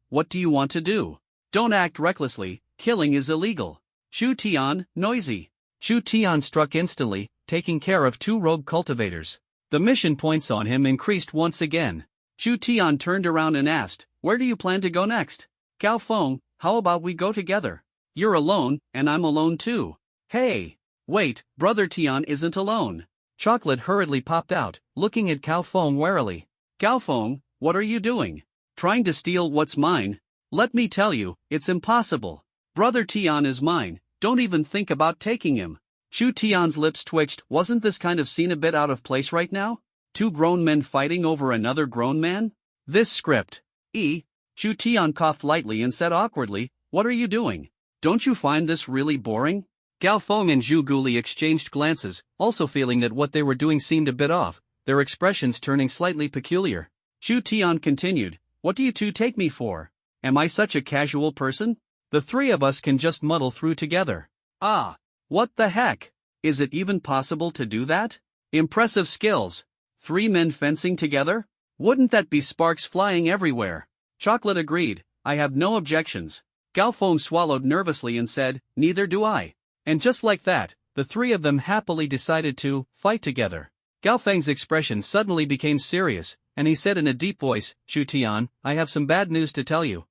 What do you want to do? Don't act recklessly, killing is illegal. Chu Tian, noisy. Chu Tian struck instantly, taking care of two rogue cultivators. The mission points on him increased once again. Chu Tian turned around and asked, where do you plan to go next? Gao Feng, how about we go together? You're alone, and I'm alone too. Hey! Wait, Brother Tian isn't alone. Chocolate hurriedly popped out, looking at Gao Feng warily. Gao Feng, what are you doing? Trying to steal what's mine? Let me tell you, it's impossible. Brother Tian is mine, don't even think about taking him. Chu Tian's lips twitched. Wasn't this kind of scene a bit out of place right now? Two grown men fighting over another grown man? This script. Chu Tian coughed lightly and said awkwardly, what are you doing? Don't you find this really boring? Gao Feng and Zhu Guli exchanged glances, also feeling that what they were doing seemed a bit off, their expressions turning slightly peculiar. Chu Tian continued, what do you two take me for? Am I such a casual person? The three of us can just muddle through together. Ah, what the heck? Is it even possible to do that? Impressive skills. 3 men fencing together? Wouldn't that be sparks flying everywhere? Chocolate agreed, I have no objections. Gao Feng swallowed nervously and said, neither do I. And just like that, the three of them happily decided to fight together. Gao Feng's expression suddenly became serious, and he said in a deep voice, Chu Tian, I have some bad news to tell you.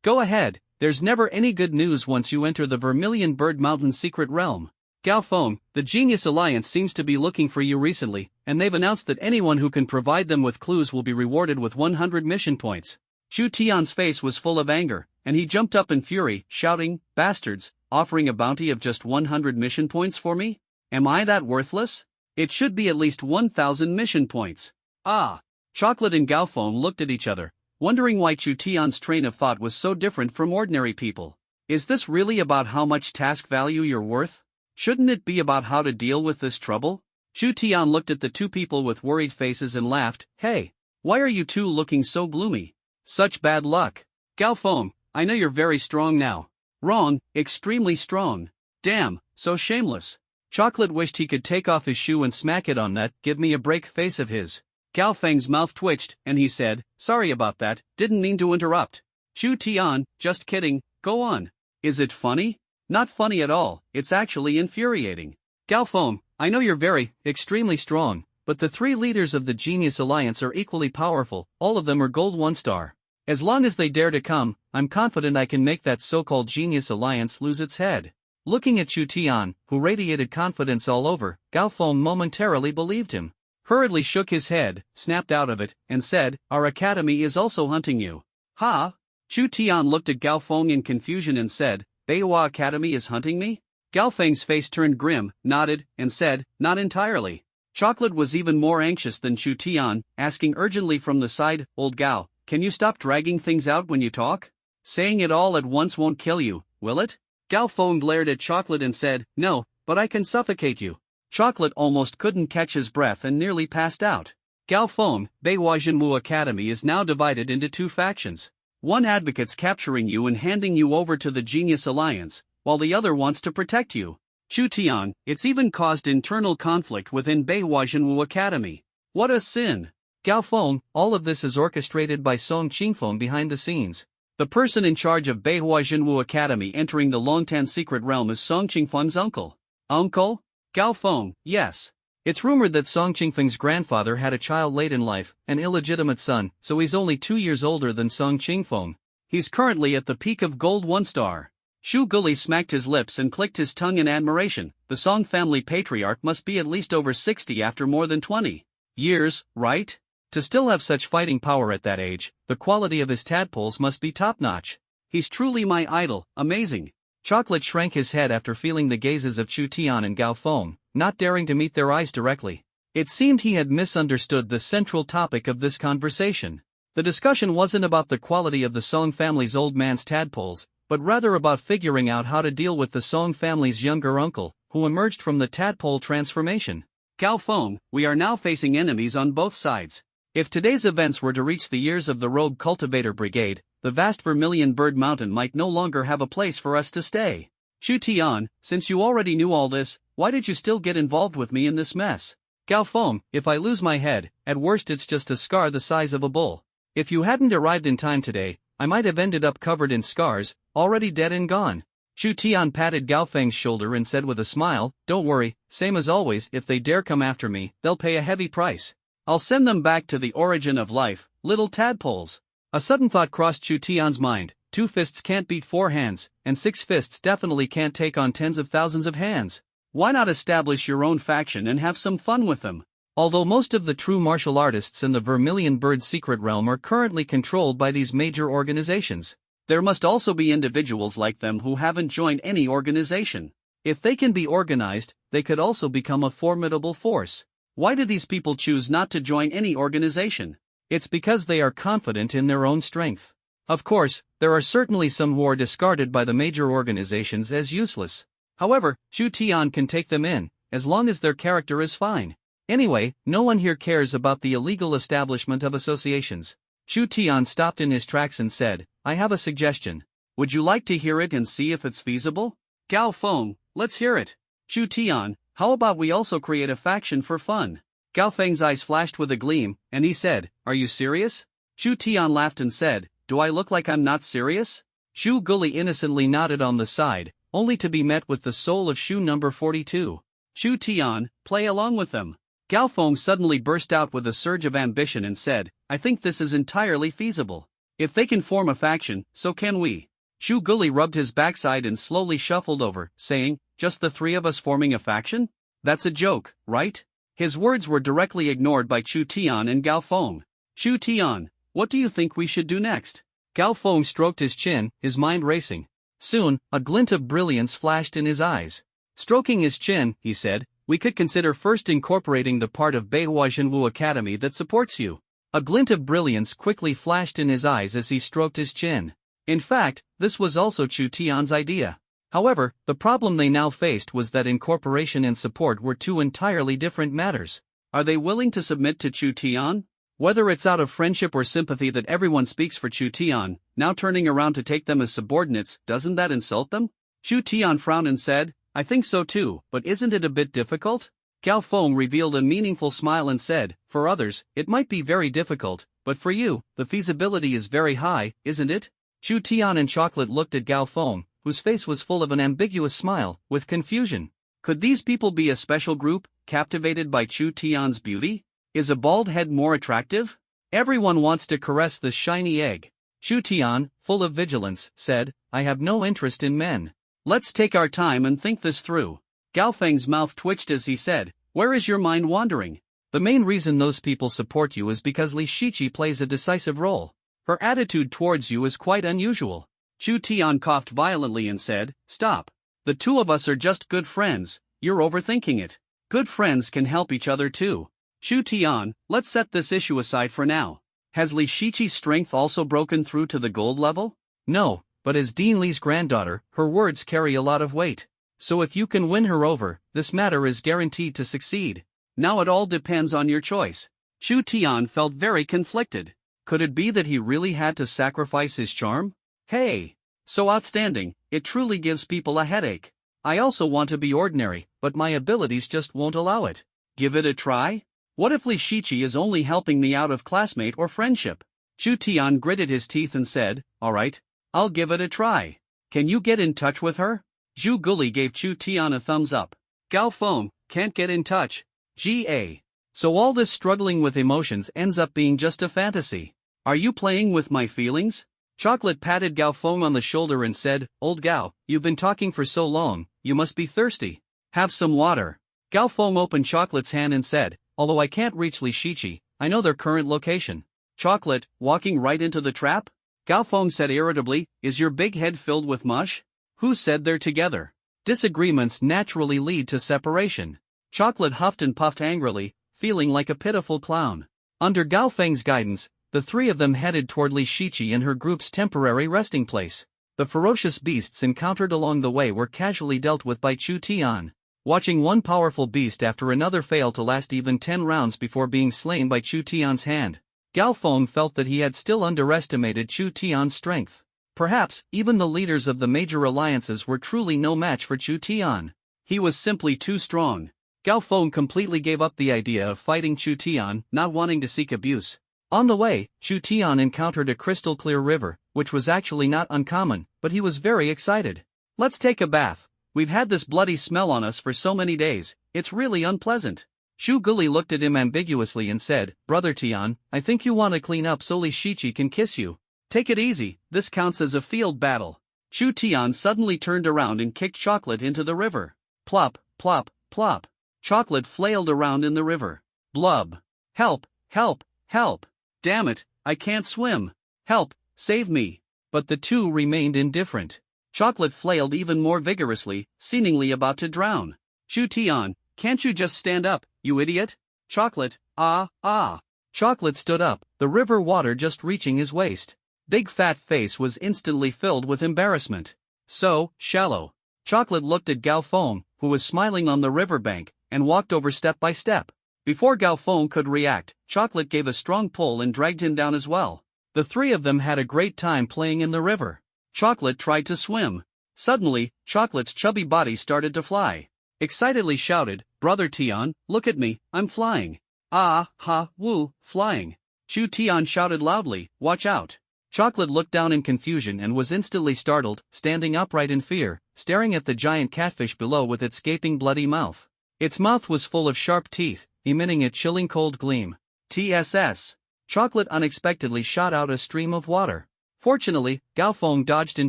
Go ahead, there's never any good news once you enter the Vermilion Bird Mountain secret realm. Gao Feng, the Genius Alliance seems to be looking for you recently, and they've announced that anyone who can provide them with clues will be rewarded with 100 mission points. Chu Tian's face was full of anger, and he jumped up in fury, shouting, bastards, offering a bounty of just 100 mission points for me? Am I that worthless? It should be at least 1,000 mission points. Ah! Chocolate and Gao Feng looked at each other, wondering why Chu Tian's train of thought was so different from ordinary people. Is this really about how much task value you're worth? Shouldn't it be about how to deal with this trouble? Chu Tian looked at the two people with worried faces and laughed, hey, why are you two looking so gloomy? Such bad luck. Gao Feng, I know you're very strong now. Wrong, extremely strong. Damn, so shameless. Chocolate wished he could take off his shoe and smack it on that "give me a break" face of his. Gao Feng's mouth twitched, and he said, "Sorry about that, didn't mean to interrupt." Chu Tian, just kidding, go on. Is it funny? Not funny at all, it's actually infuriating. Gao Feng, I know you're extremely strong, but the three leaders of the Genius Alliance are equally powerful, all of them are Gold 1-star. As long as they dare to come, I'm confident I can make that so-called Genius Alliance lose its head. Looking at Chu Tian, who radiated confidence all over, Gao Feng momentarily believed him. Hurriedly shook his head, snapped out of it, and said, "Our academy is also hunting you." Ha? Chu Tian looked at Gao Feng in confusion and said, "Beihua Academy is hunting me?" Gao Feng's face turned grim, nodded, and said, "Not entirely." Chocolate was even more anxious than Chu Tian, asking urgently from the side, "Old Gao, can you stop dragging things out when you talk? Saying it all at once won't kill you, will it?" Gao Feng glared at Chocolate and said, "No, but I can suffocate you." Chocolate almost couldn't catch his breath and nearly passed out. Gao Feng, Beihua Jinwu Academy is now divided into two factions. One advocates capturing you and handing you over to the Genius Alliance, while the other wants to protect you. Chu Tian, it's even caused internal conflict within Beihua Jinwu Academy. What a sin! Gao Feng, all of this is orchestrated by Song Qingfeng behind the scenes. The person in charge of Beihua Jinwu Academy entering the Longtan secret realm is Song Qingfeng's uncle. Uncle? Gao Feng, yes. It's rumored that Song Qingfeng's grandfather had a child late in life, an illegitimate son, so he's only 2 years older than Song Qingfeng. He's currently at the peak of Gold 1-star. Shu Guli smacked his lips and clicked his tongue in admiration. The Song family patriarch must be at least over 60 after more than 20 years, right? To still have such fighting power at that age, the quality of his tadpoles must be top-notch. He's truly my idol, amazing. Chocolate shrank his head after feeling the gazes of Chu Tian and Gao Feng, not daring to meet their eyes directly. It seemed he had misunderstood the central topic of this conversation. The discussion wasn't about the quality of the Song family's old man's tadpoles, but rather about figuring out how to deal with the Song family's younger uncle, who emerged from the tadpole transformation. Gao Feng, we are now facing enemies on both sides. If today's events were to reach the ears of the Rogue Cultivator Brigade, the vast Vermilion Bird Mountain might no longer have a place for us to stay. Chu Tian, since you already knew all this, why did you still get involved with me in this mess? Gao Feng, if I lose my head, at worst it's just a scar the size of a bull. If you hadn't arrived in time today, I might have ended up covered in scars, already dead and gone. Chu Tian patted Gao Feng's shoulder and said with a smile, "Don't worry, same as always, if they dare come after me, they'll pay a heavy price. I'll send them back to the origin of life, little tadpoles." A sudden thought crossed Chu Tian's mind: 2 fists can't beat 4 hands, and 6 fists definitely can't take on tens of thousands of hands. Why not establish your own faction and have some fun with them? Although most of the true martial artists in the Vermilion Bird secret realm are currently controlled by these major organizations, there must also be individuals like them who haven't joined any organization. If they can be organized, they could also become a formidable force. Why do these people choose not to join any organization? It's because they are confident in their own strength. Of course, there are certainly some who are discarded by the major organizations as useless. However, Chu Tian can take them in, as long as their character is fine. Anyway, no one here cares about the illegal establishment of associations. Chu Tian stopped in his tracks and said, "I have a suggestion. Would you like to hear it and see if it's feasible?" Gao Feng, let's hear it. Chu Tian, how about we also create a faction for fun? Gao Feng's eyes flashed with a gleam, and he said, "Are you serious?" Chu Tian laughed and said, "Do I look like I'm not serious?" Shu Guli innocently nodded on the side, only to be met with the soul of Shu number 42. Chu Tian, play along with them. Gao Feng suddenly burst out with a surge of ambition and said, "I think this is entirely feasible. If they can form a faction, so can we." Shu Guli rubbed his backside and slowly shuffled over, saying, "Just the 3 of us forming a faction? That's a joke, right?" His words were directly ignored by Chu Tian and Gao Feng. "Chu Tian, what do you think we should do next?" Gao Feng stroked his chin, his mind racing. Soon, a glint of brilliance flashed in his eyes. Stroking his chin, he said, "We could consider first incorporating the part of Beihua Jinwu Academy that supports you." A glint of brilliance quickly flashed in his eyes as he stroked his chin. In fact, this was also Chu Tian's idea. However, the problem they now faced was that incorporation and support were 2 entirely different matters. Are they willing to submit to Chu Tian? Whether it's out of friendship or sympathy that everyone speaks for Chu Tian, now turning around to take them as subordinates, doesn't that insult them? Chu Tian frowned and said, I think so too, but isn't it a bit difficult? Gao Feng revealed a meaningful smile and said, for others, it might be very difficult, but for you, the feasibility is very high, isn't it? Chu Tian and Chocolate looked at Gao Feng, whose face was full of an ambiguous smile, with confusion. Could these people be a special group, captivated by Chu Tian's beauty? Is a bald head more attractive? Everyone wants to caress the shiny egg. Chu Tian, full of vigilance, said, I have no interest in men. Let's take our time and think this through. Gao Feng's mouth twitched as he said, where is your mind wandering? The main reason those people support you is because Li Shiqi plays a decisive role. Her attitude towards you is quite unusual. Chu Tian coughed violently and said, stop. The two of us are just good friends, you're overthinking it. Good friends can help each other too. Chu Tian, let's set this issue aside for now. Has Li Shiqi's strength also broken through to the gold level? No, but as Dean Li's granddaughter, her words carry a lot of weight. So if you can win her over, this matter is guaranteed to succeed. Now it all depends on your choice. Chu Tian felt very conflicted. Could it be that he really had to sacrifice his charm? Hey! So outstanding, it truly gives people a headache. I also want to be ordinary, but my abilities just won't allow it. Give it a try? What if Li Shiqi is only helping me out of classmate or friendship? Chu Tian gritted his teeth and said, alright, I'll give it a try. Can you get in touch with her? Zhu Guli gave Chu Tian a thumbs up. Gao Feng, can't get in touch. G.A. So all this struggling with emotions ends up being just a fantasy. Are you playing with my feelings? Chocolate patted Gao Feng on the shoulder and said, Old Gao, you've been talking for so long, you must be thirsty. Have some water. Gao Feng opened Chocolate's hand and said, although I can't reach Li Shiqi, I know their current location. Chocolate, walking right into the trap? Gao Feng said irritably, is your big head filled with mush? Who said they're together? Disagreements naturally lead to separation. Chocolate huffed and puffed angrily, feeling like a pitiful clown. Under Gao Feng's guidance, the three of them headed toward Li Shiqi and her group's temporary resting place. The ferocious beasts encountered along the way were casually dealt with by Chu Tian. Watching one powerful beast after another fail to last even 10 rounds before being slain by Chu Tian's hand, Gao Feng felt that he had still underestimated Chu Tian's strength. Perhaps, even the leaders of the major alliances were truly no match for Chu Tian. He was simply too strong. Gao Feng completely gave up the idea of fighting Chu Tian, not wanting to seek abuse. On the way, Chu Tian encountered a crystal-clear river, which was actually not uncommon, but he was very excited. Let's take a bath. We've had this bloody smell on us for so many days, it's really unpleasant. Zhu Guli looked at him ambiguously and said, Brother Tian, I think you want to clean up so Li Shiqi can kiss you. Take it easy, this counts as a field battle. Chu Tian suddenly turned around and kicked Chocolate into the river. Plop, plop, plop. Chocolate flailed around in the river. Blub. Help, help, help. Damn it, I can't swim. Help, save me. But the two remained indifferent. Chocolate flailed even more vigorously, seemingly about to drown. Chu Tian, can't you just stand up, you idiot? Chocolate, ah. Chocolate stood up, the river water just reaching his waist. Big fat face was instantly filled with embarrassment. So shallow. Chocolate looked at Gao Feng, who was smiling on the riverbank, and walked over step by step. Before Gao Feng could react, Chocolate gave a strong pull and dragged him down as well. The three of them had a great time playing in the river. Chocolate tried to swim. Suddenly, Chocolate's chubby body started to fly. Excitedly shouted, Brother Tian, look at me, I'm flying. Ah, ha, woo, flying. Chu Tian shouted loudly, watch out. Chocolate looked down in confusion and was instantly startled, standing upright in fear, staring at the giant catfish below with its gaping bloody mouth. Its mouth was full of sharp teeth, emitting a chilling cold gleam. TSS. Chocolate unexpectedly shot out a stream of water. Fortunately, Gao Feng dodged in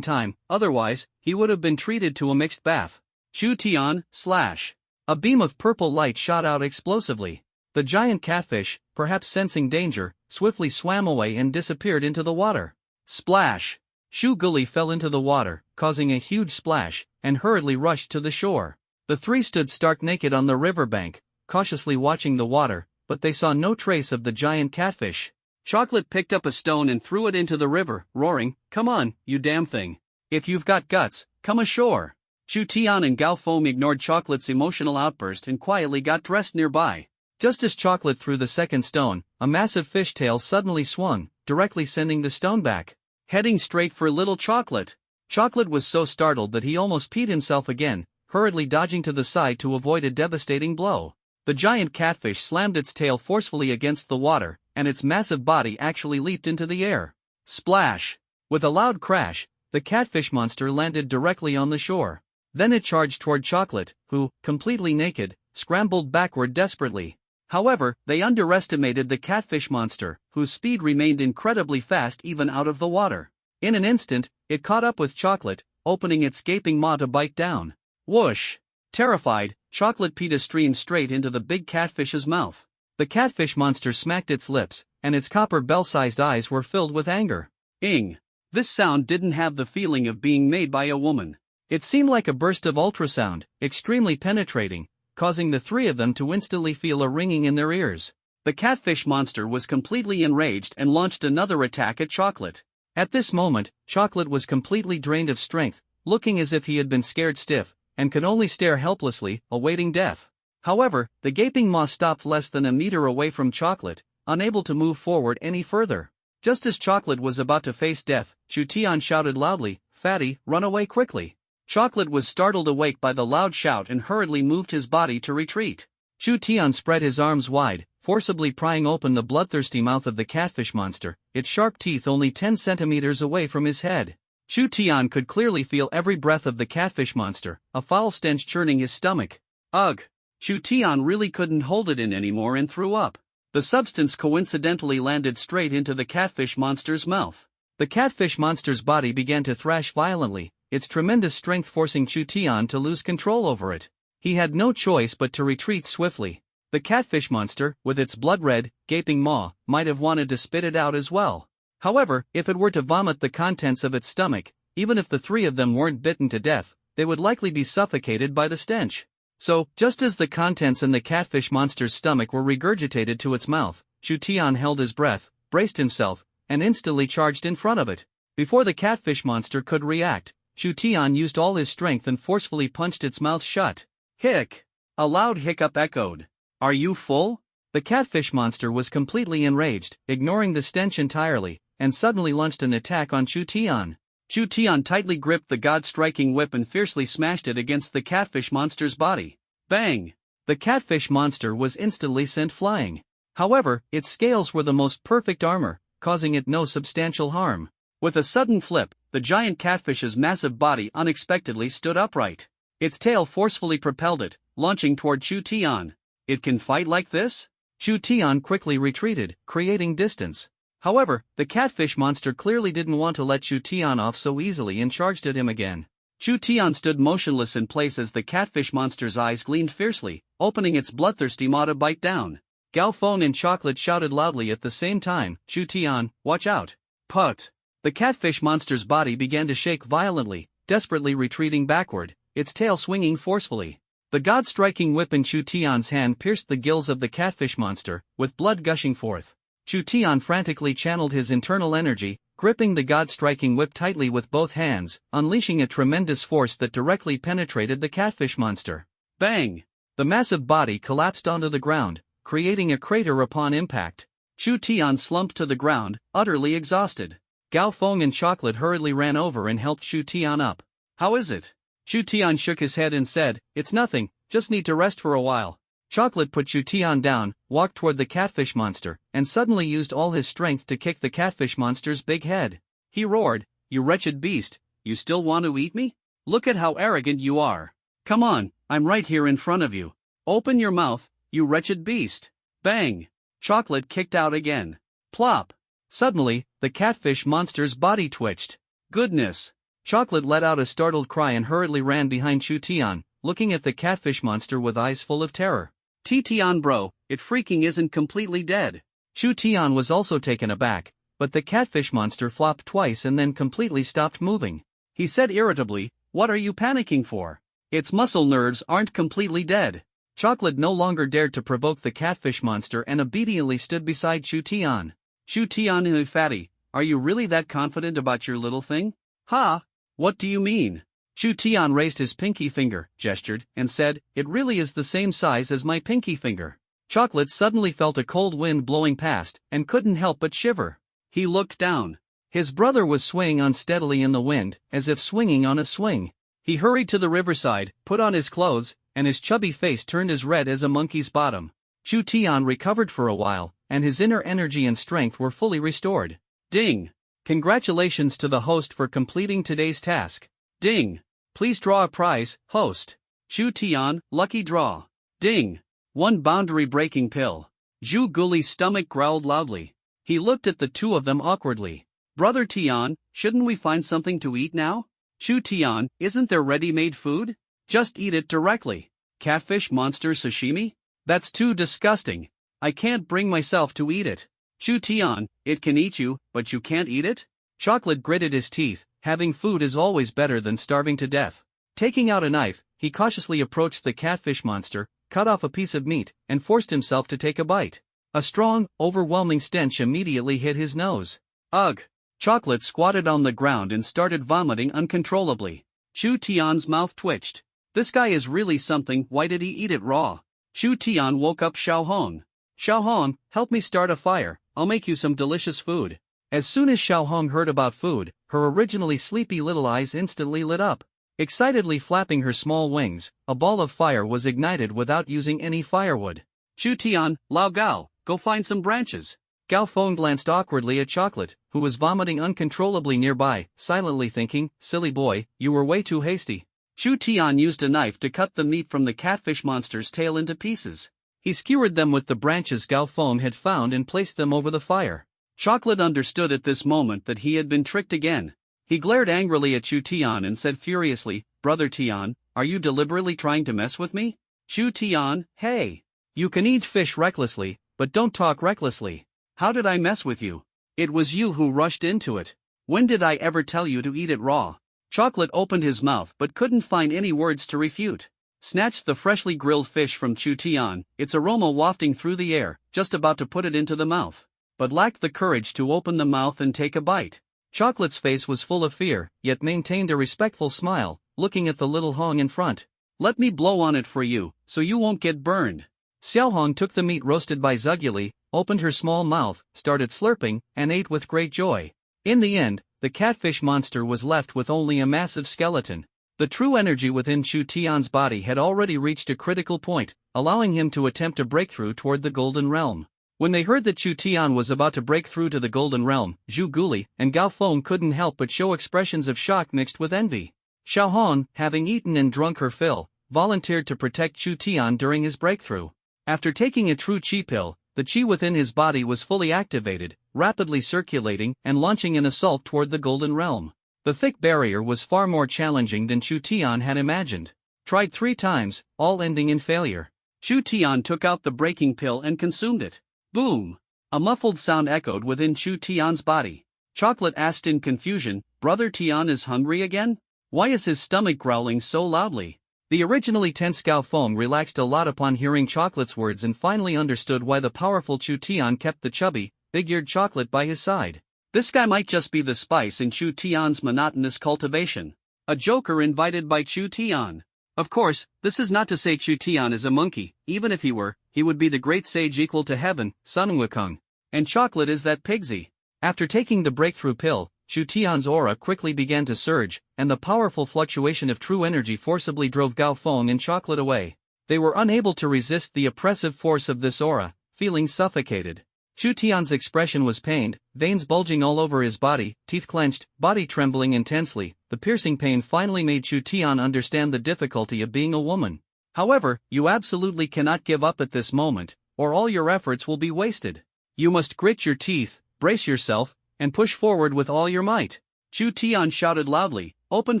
time, otherwise, he would have been treated to a mixed bath. Chu Tian, slash. A beam of purple light shot out explosively. The giant catfish, perhaps sensing danger, swiftly swam away and disappeared into the water. Splash! Zhu Guli fell into the water, causing a huge splash, and hurriedly rushed to the shore. The three stood stark naked on the riverbank, cautiously watching the water, but they saw no trace of the giant catfish. Chocolate picked up a stone and threw it into the river, roaring, Come on, you damn thing. If you've got guts, come ashore. Chu Tian and Gao Feng ignored Chocolate's emotional outburst and quietly got dressed nearby. Just as Chocolate threw the second stone, a massive fishtail suddenly swung, directly sending the stone back. Heading straight for little Chocolate. Chocolate was so startled that he almost peed himself again, hurriedly dodging to the side to avoid a devastating blow. The giant catfish slammed its tail forcefully against the water, and its massive body actually leaped into the air. Splash! With a loud crash, the catfish monster landed directly on the shore. Then it charged toward Chocolate, who, completely naked, scrambled backward desperately. However, they underestimated the catfish monster, whose speed remained incredibly fast even out of the water. In an instant, it caught up with Chocolate, opening its gaping maw to bite down. Whoosh! Terrified, Chocolate peed a stream straight into the big catfish's mouth. The catfish monster smacked its lips, and its copper bell-sized eyes were filled with anger. Ing! This sound didn't have the feeling of being made by a woman. It seemed like a burst of ultrasound, extremely penetrating, causing the three of them to instantly feel a ringing in their ears. The catfish monster was completely enraged and launched another attack at Chocolate. At this moment, Chocolate was completely drained of strength, looking as if he had been scared stiff, and could only stare helplessly, awaiting death. However, the gaping maw stopped less than a meter away from Chocolate, unable to move forward any further. Just as Chocolate was about to face death, Chutian shouted loudly, "Fatty, run away quickly." Chocolate was startled awake by the loud shout and hurriedly moved his body to retreat. Chutian spread his arms wide, forcibly prying open the bloodthirsty mouth of the catfish monster, its sharp teeth only 10 centimeters away from his head. Chutian could clearly feel every breath of the catfish monster, a foul stench churning his stomach. Ugh! Chutian really couldn't hold it in anymore and threw up. The substance coincidentally landed straight into the catfish monster's mouth. The catfish monster's body began to thrash violently, its tremendous strength forcing Chutian to lose control over it. He had no choice but to retreat swiftly. The catfish monster, with its blood-red, gaping maw, might have wanted to spit it out as well. However, if it were to vomit the contents of its stomach, even if the three of them weren't bitten to death, they would likely be suffocated by the stench. So, just as the contents in the catfish monster's stomach were regurgitated to its mouth, Chutian held his breath, braced himself, and instantly charged in front of it. Before the catfish monster could react, Chutian used all his strength and forcefully punched its mouth shut. Hic! A loud hiccup echoed. Are you full? The catfish monster was completely enraged, ignoring the stench entirely, and suddenly launched an attack on Chutian. Chutian tightly gripped the god-striking whip and fiercely smashed it against the catfish monster's body. Bang! The catfish monster was instantly sent flying. However, its scales were the most perfect armor, causing it no substantial harm. With a sudden flip, the giant catfish's massive body unexpectedly stood upright. Its tail forcefully propelled it, launching toward Chutian. It can fight like this? Chutian quickly retreated, creating distance. However, the catfish monster clearly didn't want to let Chutian off so easily and charged at him again. Chutian stood motionless in place as the catfish monster's eyes gleamed fiercely, opening its bloodthirsty maw to bite down. Galfone and Chocolate shouted loudly at the same time, "Chutian, watch out!" Put! The catfish monster's body began to shake violently, desperately retreating backward, its tail swinging forcefully. The god-striking whip in Chutian's hand pierced the gills of the catfish monster, with blood gushing forth. Chutian frantically channeled his internal energy, gripping the god-striking whip tightly with both hands, unleashing a tremendous force that directly penetrated the catfish monster. Bang! The massive body collapsed onto the ground, creating a crater upon impact. Chutian slumped to the ground, utterly exhausted. Galfong and Chocolate hurriedly ran over and helped Chutian up. "How is it?" Chutian shook his head and said, "It's nothing, just need to rest for a while." Chocolate put Chutian down, walked toward the catfish monster, and suddenly used all his strength to kick the catfish monster's big head. He roared, "You wretched beast, you still want to eat me? Look at how arrogant you are. Come on, I'm right here in front of you. Open your mouth, you wretched beast." Bang! Chocolate kicked out again. Plop! Suddenly, the catfish monster's body twitched. Goodness! Chocolate let out a startled cry and hurriedly ran behind Chutian, looking at the catfish monster with eyes full of terror. "Tian bro, it freaking isn't completely dead." Chutian was also taken aback, but the catfish monster flopped twice and then completely stopped moving. He said irritably, "What are you panicking for? Its muscle nerves aren't completely dead." Chocolate no longer dared to provoke the catfish monster and obediently stood beside Chutian. "Chutian fatty, are you really that confident about your little thing?" "Ha! What do you mean?" Chutian raised his pinky finger, gestured, and said, "It really is the same size as my pinky finger." Chocolate suddenly felt a cold wind blowing past, and couldn't help but shiver. He looked down. His brother was swaying unsteadily in the wind, as if swinging on a swing. He hurried to the riverside, put on his clothes, and his chubby face turned as red as a monkey's bottom. Chu Tian recovered for a while, and his inner energy and strength were fully restored. Ding! Congratulations to the host for completing today's task. Ding! Please draw a prize, host. Chu Tian, lucky draw. Ding! One boundary-breaking pill. Zhu Guli's stomach growled loudly. He looked at the two of them awkwardly. Brother Tian, shouldn't we find something to eat now? Chu Tian, isn't there ready-made food? Just eat it directly. Catfish monster sashimi? That's too disgusting. I can't bring myself to eat it. Chu Tian, it can eat you, but you can't eat it? Chocolate gritted his teeth. Having food is always better than starving to death. Taking out a knife, he cautiously approached the catfish monster, cut off a piece of meat, and forced himself to take a bite. A strong, overwhelming stench immediately hit his nose. Ugh! Chocolate squatted on the ground and started vomiting uncontrollably. Chu Tian's mouth twitched. This guy is really something, why did he eat it raw? Chu Tian woke up Xiao Hong. Xiao Hong, help me start a fire, I'll make you some delicious food. As soon as Xiao Hong heard about food, her originally sleepy little eyes instantly lit up. Excitedly flapping her small wings, a ball of fire was ignited without using any firewood. Chu Tian, Lao Gao, go find some branches. Gao Feng glanced awkwardly at Chocolate, who was vomiting uncontrollably nearby, silently thinking, silly boy, you were way too hasty. Chu Tian used a knife to cut the meat from the catfish monster's tail into pieces. He skewered them with the branches Gao Feng had found and placed them over the fire. Chocolate understood at this moment that he had been tricked again. He glared angrily at Chu Tian and said furiously, Brother Tian, are you deliberately trying to mess with me? Chu Tian, hey! You can eat fish recklessly, but don't talk recklessly. How did I mess with you? It was you who rushed into it. When did I ever tell you to eat it raw? Chocolate opened his mouth but couldn't find any words to refute. Snatched the freshly grilled fish from Chu Tian, its aroma wafting through the air, just about to put it into the mouth, but lacked the courage to open the mouth and take a bite. Chocolate's face was full of fear, yet maintained a respectful smile, looking at the little Hong in front. Let me blow on it for you, so you won't get burned. Xiao Hong took the meat roasted by Zuguli, opened her small mouth, started slurping, and ate with great joy. In the end, the catfish monster was left with only a massive skeleton. The true energy within Chu Tian's body had already reached a critical point, allowing him to attempt a breakthrough toward the Golden Realm. When they heard that Chu Tian was about to break through to the Golden Realm, Zhu Guli and Gao Feng couldn't help but show expressions of shock mixed with envy. Xiao Hong, having eaten and drunk her fill, volunteered to protect Chu Tian during his breakthrough. After taking a true chi pill, the chi within his body was fully activated, rapidly circulating and launching an assault toward the Golden Realm. The thick barrier was far more challenging than Chu Tian had imagined. Tried 3 times, all ending in failure. Chu Tian took out the breaking pill and consumed it. Boom! A muffled sound echoed within Chu Tian's body. Chocolate asked in confusion, Brother Tian is hungry again? Why is his stomach growling so loudly? The originally tense Gao Feng relaxed a lot upon hearing Chocolate's words and finally understood why the powerful Chu Tian kept the chubby, big-eared Chocolate by his side. This guy might just be the spice in Chu Tian's monotonous cultivation. A joker invited by Chu Tian. Of course, this is not to say Chu Tian is a monkey. Even if he were, he would be the great sage equal to heaven, Sun Wukong. And Chocolate is that pigsy. After taking the breakthrough pill, Chu Tian's aura quickly began to surge, and the powerful fluctuation of true energy forcibly drove Gao Feng and Chocolate away. They were unable to resist the oppressive force of this aura, feeling suffocated. Chu Tian's expression was pained, veins bulging all over his body, teeth clenched, body trembling intensely. The piercing pain finally made Chu Tian understand the difficulty of being a woman. However, you absolutely cannot give up at this moment, or all your efforts will be wasted. You must grit your teeth, brace yourself, and push forward with all your might. Chu Tian shouted loudly, open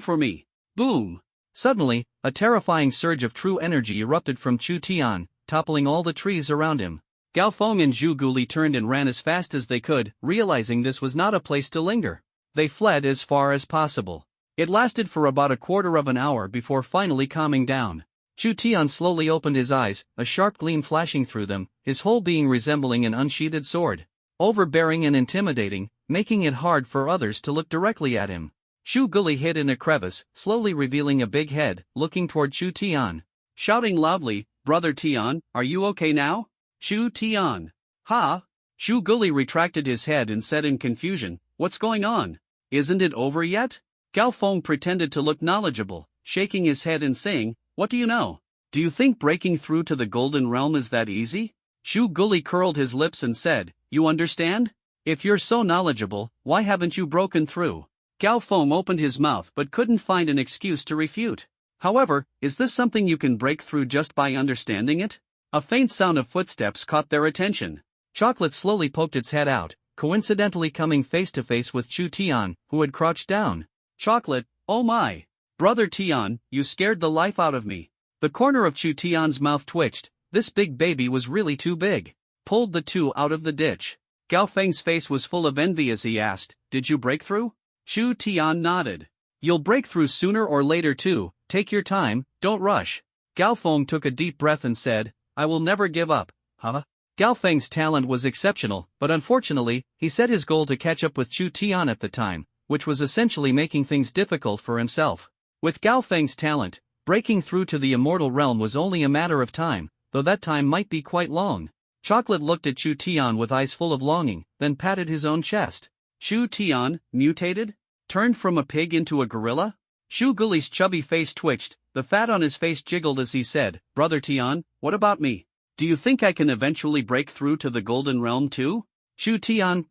for me. Boom! Suddenly, a terrifying surge of true energy erupted from Chu Tian, toppling all the trees around him. Gao Feng and Zhu Guli turned and ran as fast as they could, realizing this was not a place to linger. They fled as far as possible. It lasted for about a quarter of an hour before finally calming down. Chu Tian slowly opened his eyes, a sharp gleam flashing through them, his whole being resembling an unsheathed sword. Overbearing and intimidating, making it hard for others to look directly at him. Zhu Guli hid in a crevice, slowly revealing a big head, looking toward Chu Tian. Shouting loudly, Brother Tian, are you okay now? Chu Tian. Ha! Zhu Guli retracted his head and said in confusion, what's going on? Isn't it over yet? Gao Feng pretended to look knowledgeable, shaking his head and saying, "What do you know? Do you think breaking through to the Golden Realm is that easy?" Shu Guli curled his lips and said, "You understand? If you're so knowledgeable, why haven't you broken through?" Gao Feng opened his mouth but couldn't find an excuse to refute. "However, is this something you can break through just by understanding it?" A faint sound of footsteps caught their attention. Chocolate slowly poked its head out, coincidentally coming face to face with Chu Tian, who had crouched down. "Chocolate, oh my! Brother Tian, you scared the life out of me." The corner of Chu Tian's mouth twitched. This big baby was really too big. Pulled the two out of the ditch. Gao Feng's face was full of envy as he asked, "Did you break through?" Chu Tian nodded. "You'll break through sooner or later too, take your time, don't rush." Gao Feng took a deep breath and said, "I will never give up." Huh? Gao Feng's talent was exceptional, but unfortunately, he set his goal to catch up with Chu Tian at the time, which was essentially making things difficult for himself. With Gao Feng's talent, breaking through to the immortal realm was only a matter of time, though that time might be quite long. Chocolate looked at Chu Tian with eyes full of longing, then patted his own chest. Chu Tian, mutated? Turned from a pig into a gorilla? Shu Guli's chubby face twitched, the fat on his face jiggled as he said, "Brother Tian, what about me? Do you think I can eventually break through to the Golden Realm too?" Chu Tian,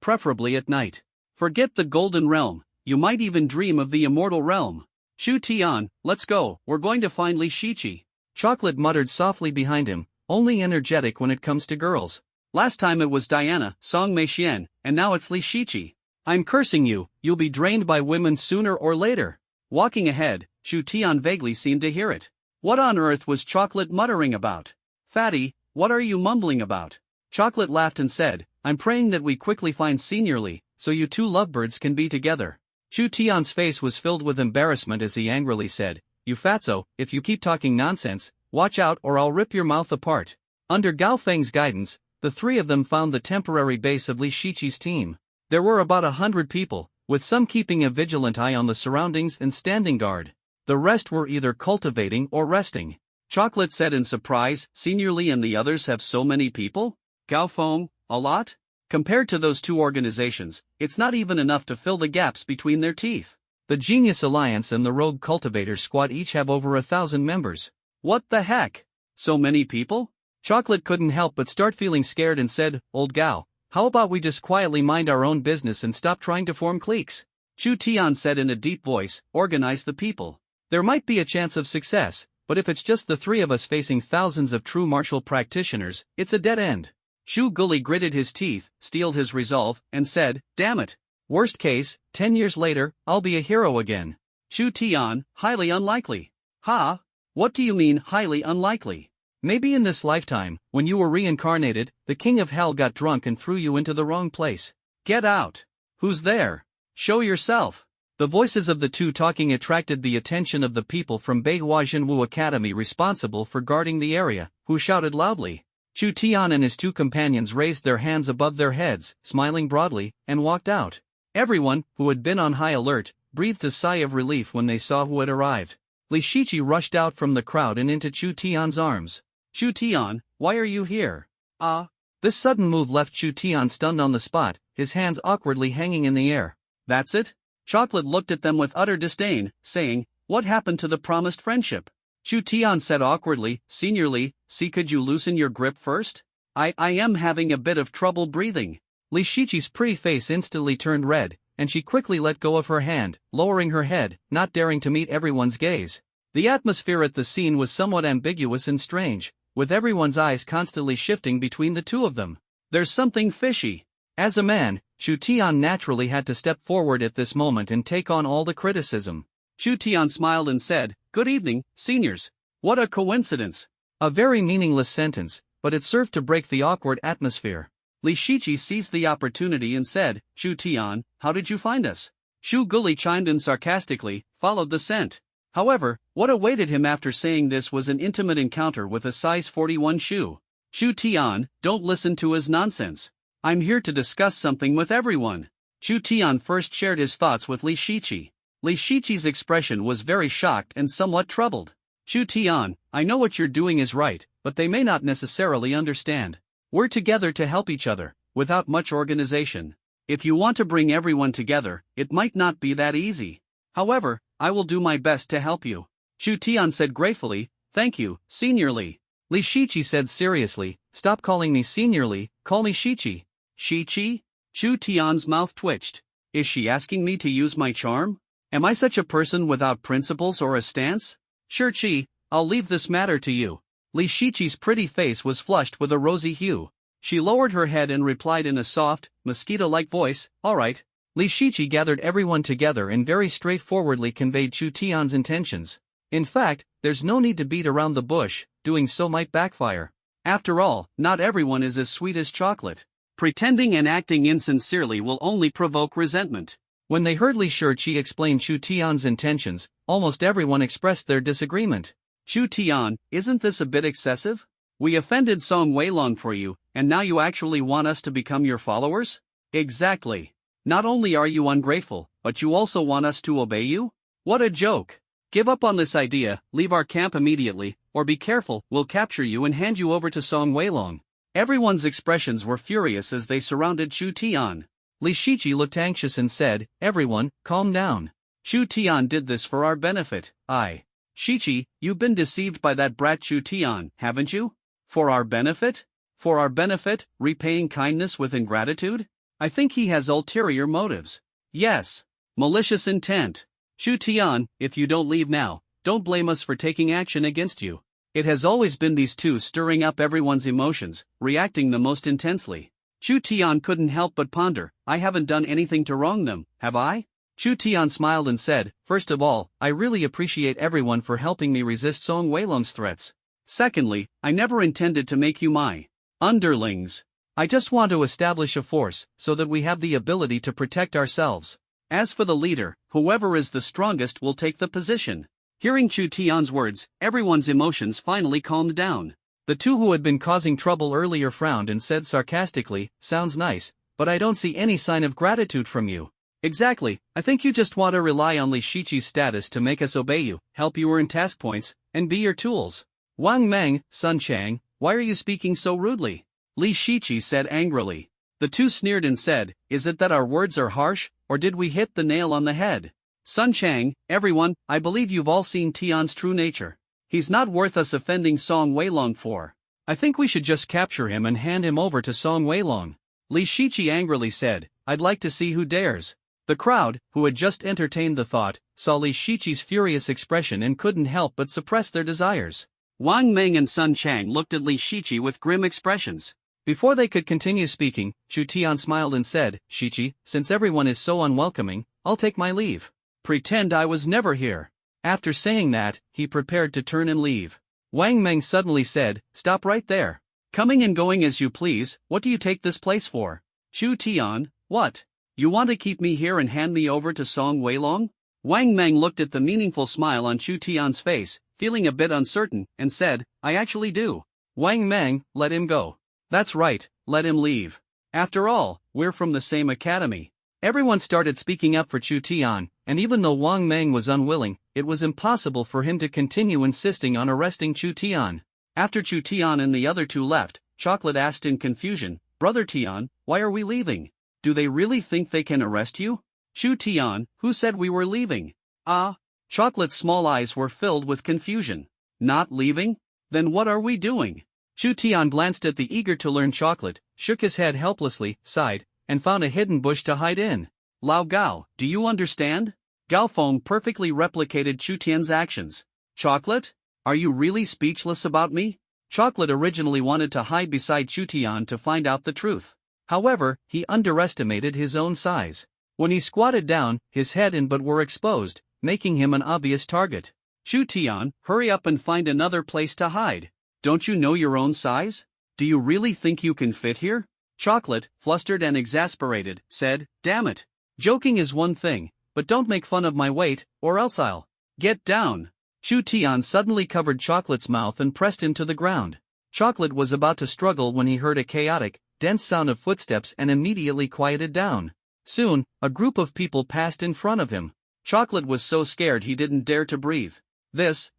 preferably at night. "Forget the Golden Realm, you might even dream of the immortal realm." "Chu Tian, let's go, we're going to find Li Shiqi." Chocolate muttered softly behind him, only energetic when it comes to girls. "Last time it was Diana, Song Mei Xian, and now it's Li Shiqi. I'm cursing you, you'll be drained by women sooner or later." Walking ahead, Chu Tian vaguely seemed to hear it. What on earth was Chocolate muttering about? "Fatty, what are you mumbling about?" Chocolate laughed and said, "I'm praying that we quickly find Senior Li, so you two lovebirds can be together." Chu Tian's face was filled with embarrassment as he angrily said, "You fatso, if you keep talking nonsense, watch out or I'll rip your mouth apart." Under Gao Feng's guidance, the three of them found the temporary base of Li Shiqi's team. There were about 100 people, with some keeping a vigilant eye on the surroundings and standing guard. The rest were either cultivating or resting. Chocolate said in surprise, "Senior Li and the others have so many people? Gao Feng, a lot? Compared to those two organizations, it's not even enough to fill the gaps between their teeth." The Genius Alliance and the Rogue Cultivator Squad each have over 1,000 members. What the heck? So many people? Chocolate couldn't help but start feeling scared and said, "Old Gao, how about we just quietly mind our own business and stop trying to form cliques?" Chu Tian said in a deep voice, "Organize the people. There might be a chance of success, but if it's just the three of us facing thousands of true martial practitioners, it's a dead end." Shu Guli gritted his teeth, steeled his resolve, and said, "Damn it. Worst case, 10 years later, I'll be a hero again." Chu Tian, highly unlikely. "Ha? What do you mean highly unlikely?" "Maybe in this lifetime, when you were reincarnated, the king of hell got drunk and threw you into the wrong place." "Get out. Who's there? Show yourself." The voices of the two talking attracted the attention of the people from Beihua Jinwu Academy responsible for guarding the area, who shouted loudly. Chu Tian and his two companions raised their hands above their heads, smiling broadly, and walked out. Everyone, who had been on high alert, breathed a sigh of relief when they saw who had arrived. Li Shiqi rushed out from the crowd and into Chu Tian's arms. "Chu Tian, why are you here?" This sudden move left Chu Tian stunned on the spot, his hands awkwardly hanging in the air. "That's it?" Chocolate looked at them with utter disdain, saying, "What happened to the promised friendship?" Chu Tian said awkwardly, "Senior Li, see, could you loosen your grip first? I am having a bit of trouble breathing." Li Shiqi's pretty face instantly turned red, and she quickly let go of her hand, lowering her head, not daring to meet everyone's gaze. The atmosphere at the scene was somewhat ambiguous and strange, with everyone's eyes constantly shifting between the two of them. "There's something fishy." As a man, Chu Tian naturally had to step forward at this moment and take on all the criticism. Chu Tian smiled and said, "Good evening, seniors. What a coincidence." A very meaningless sentence, but it served to break the awkward atmosphere. Li Shiqi seized the opportunity and said, "Chu Tian, how did you find us?" Shu Guli chimed in sarcastically, "Followed the scent." However, what awaited him after saying this was an intimate encounter with a size 41 shoe. "Chu Tian, don't listen to his nonsense. I'm here to discuss something with everyone." Chu Tian first shared his thoughts with Li Shiqi. Li Shiqi's expression was very shocked and somewhat troubled. "Chu Tian, I know what you're doing is right, but they may not necessarily understand. We're together to help each other, without much organization. If you want to bring everyone together, it might not be that easy. However, I will do my best to help you. Chu Tian said gratefully, thank you, Senior Li. Li Shiqi said seriously, stop calling me Senior Li, call me Shiqi. Shiqi? Chu Tian's mouth twitched. Is she asking me to use my charm? Am I such a person without principles or a stance? Sure Chi, I'll leave this matter to you. Li Shiqi's pretty face was flushed with a rosy hue. She lowered her head and replied in a soft, mosquito-like voice, all right. Li Shiqi gathered everyone together and very straightforwardly conveyed Chu Tian's intentions. In fact, there's no need to beat around the bush, doing so might backfire. After all, not everyone is as sweet as chocolate. Pretending and acting insincerely will only provoke resentment. When they heard Li Shiqi explain Chu Tian's intentions, almost everyone expressed their disagreement. Chu Tian, isn't this a bit excessive? We offended Song Weilong for you, and now you actually want us to become your followers? Exactly. Not only are you ungrateful, but you also want us to obey you? What a joke. Give up on this idea, leave our camp immediately, or be careful, we'll capture you and hand you over to Song Weilong. Everyone's expressions were furious as they surrounded Chu Tian. Li Shiqi looked anxious and said, everyone, calm down. Chu Tian did this for our benefit, Shiqi, you've been deceived by that brat Chu Tian, haven't you? For our benefit? For our benefit, repaying kindness with ingratitude? I think he has ulterior motives. Yes. Malicious intent. Chu Tian, if you don't leave now, don't blame us for taking action against you. It has always been these two stirring up everyone's emotions, reacting the most intensely. Chu Tian couldn't help but ponder, I haven't done anything to wrong them, have I? Chu Tian smiled and said, first of all, I really appreciate everyone for helping me resist Song Weilong's threats. Secondly, I never intended to make you my underlings. I just want to establish a force, so that we have the ability to protect ourselves. As for the leader, whoever is the strongest will take the position. Hearing Chu Tian's words, everyone's emotions finally calmed down. The two who had been causing trouble earlier frowned and said sarcastically, sounds nice, but I don't see any sign of gratitude from you. Exactly, I think you just want to rely on Li Shiqi's status to make us obey you, help you earn task points, and be your tools. Wang Meng, Sun Chang, why are you speaking so rudely? Li Shiqi said angrily. The two sneered and said, is it that our words are harsh, or did we hit the nail on the head? Sun Chang, everyone, I believe you've all seen Tian's true nature. He's not worth us offending Song Weilong for. I think we should just capture him and hand him over to Song Weilong. Li Shiqi angrily said, I'd like to see who dares. The crowd, who had just entertained the thought, saw Li Shiqi's furious expression and couldn't help but suppress their desires. Wang Meng and Sun Chang looked at Li Shiqi with grim expressions. Before they could continue speaking, Chu Tian smiled and said, Shiqi, since everyone is so unwelcoming, I'll take my leave. Pretend I was never here. After saying that, he prepared to turn and leave. Wang Meng suddenly said, stop right there. Coming and going as you please, what do you take this place for? Chu Tian, what? You want to keep me here and hand me over to Song Weilong? Wang Meng looked at the meaningful smile on Chu Tian's face, feeling a bit uncertain, and said, I actually do. Wang Meng, let him go. That's right, let him leave. After all, we're from the same academy. Everyone started speaking up for Chu Tian, and even though Wang Meng was unwilling, it was impossible for him to continue insisting on arresting Chu Tian. After Chu Tian and the other two left, Chocolate asked in confusion, Brother Tian, why are we leaving? Do they really think they can arrest you? Chu Tian, who said we were leaving? Chocolate's small eyes were filled with confusion. Not leaving? Then what are we doing? Chu Tian glanced at the eager-to-learn Chocolate, shook his head helplessly, sighed, and found a hidden bush to hide in. Lao Gao, do you understand? Gao Feng perfectly replicated Chu Tian's actions. Chocolate? Are you really speechless about me? Chocolate originally wanted to hide beside Chu Tian to find out the truth. However, he underestimated his own size. When he squatted down, his head and butt were exposed, making him an obvious target. Chu Tian, hurry up and find another place to hide. Don't you know your own size? Do you really think you can fit here? Chocolate, flustered and exasperated, said, damn it. Joking is one thing, but don't make fun of my weight, or else I'll get down. Chu Tian suddenly covered Chocolate's mouth and pressed him to the ground. Chocolate was about to struggle when he heard a chaotic, dense sound of footsteps and immediately quieted down. Soon, a group of people passed in front of him. Chocolate was so scared he didn't dare to breathe. Is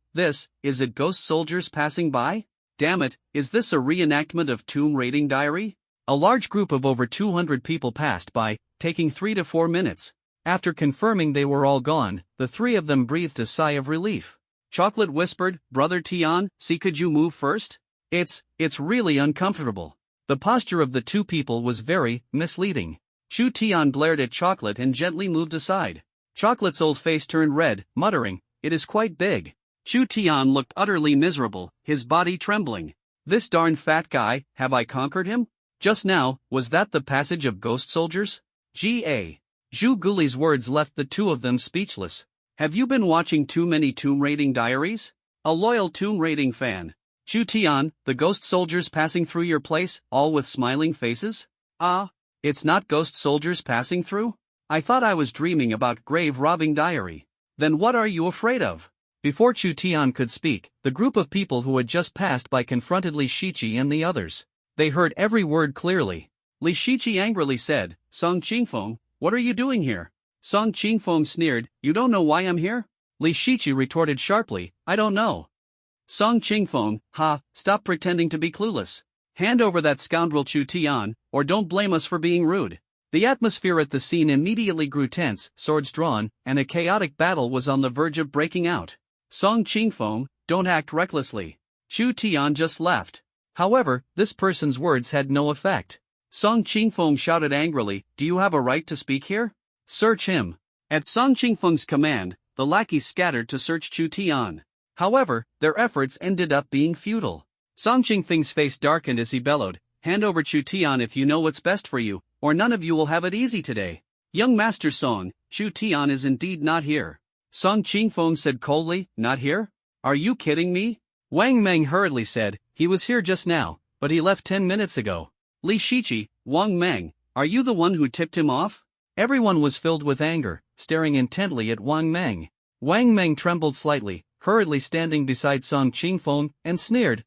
it ghost soldiers passing by? Damn it, is this a reenactment of Tomb Raiding Diary? A large group of over 200 people passed by, taking 3 to 4 minutes. After confirming they were all gone, the three of them breathed a sigh of relief. Chocolate whispered, "Brother Tian, see, could you move first? It's really uncomfortable." The posture of the two people was very misleading. Chu Tian glared at Chocolate and gently moved aside. Chocolate's old face turned red, muttering, "It is quite big." Chu Tian looked utterly miserable, his body trembling. "This darn fat guy, have I conquered him? Just now, was that the passage of ghost soldiers?" G.A. Zhu Guli's words left the two of them speechless. "Have you been watching too many Tomb Raiding Diaries? A loyal Tomb Raiding fan. Chu Tian, the ghost soldiers passing through your place, all with smiling faces? Ah, it's not ghost soldiers passing through? I thought I was dreaming about grave robbing diary. Then what are you afraid of?" Before Chu Tian could speak, the group of people who had just passed by confronted Li Shiqi and the others. They heard every word clearly. Li Shiqi angrily said, "Song Qingfeng, what are you doing here?" Song Qingfeng sneered, "You don't know why I'm here?" Li Shiqi retorted sharply, "I don't know." Song Qingfeng, stop pretending to be clueless. Hand over that scoundrel Chu Tian, or don't blame us for being rude. The atmosphere at the scene immediately grew tense, swords drawn, and a chaotic battle was on the verge of breaking out. Song Qingfeng, don't act recklessly. Chu Tian just laughed. However, this person's words had no effect. Song Qingfeng shouted angrily, "Do you have a right to speak here? Search him." At Song Qingfeng's command, the lackeys scattered to search Chu Tian. However, their efforts ended up being futile. Song Qingfeng's face darkened as he bellowed, "Hand over Chu Tian if you know what's best for you, or none of you will have it easy today." "Young Master Song, Chu Tian is indeed not here." Song Qingfeng said coldly, "Not here? Are you kidding me?" Wang Meng hurriedly said, "He was here just now, but he left 10 minutes ago." Li Shiqi, "Wang Meng, are you the one who tipped him off?" Everyone was filled with anger, staring intently at Wang Meng. Wang Meng trembled slightly, hurriedly standing beside Song Qingfeng, and sneered,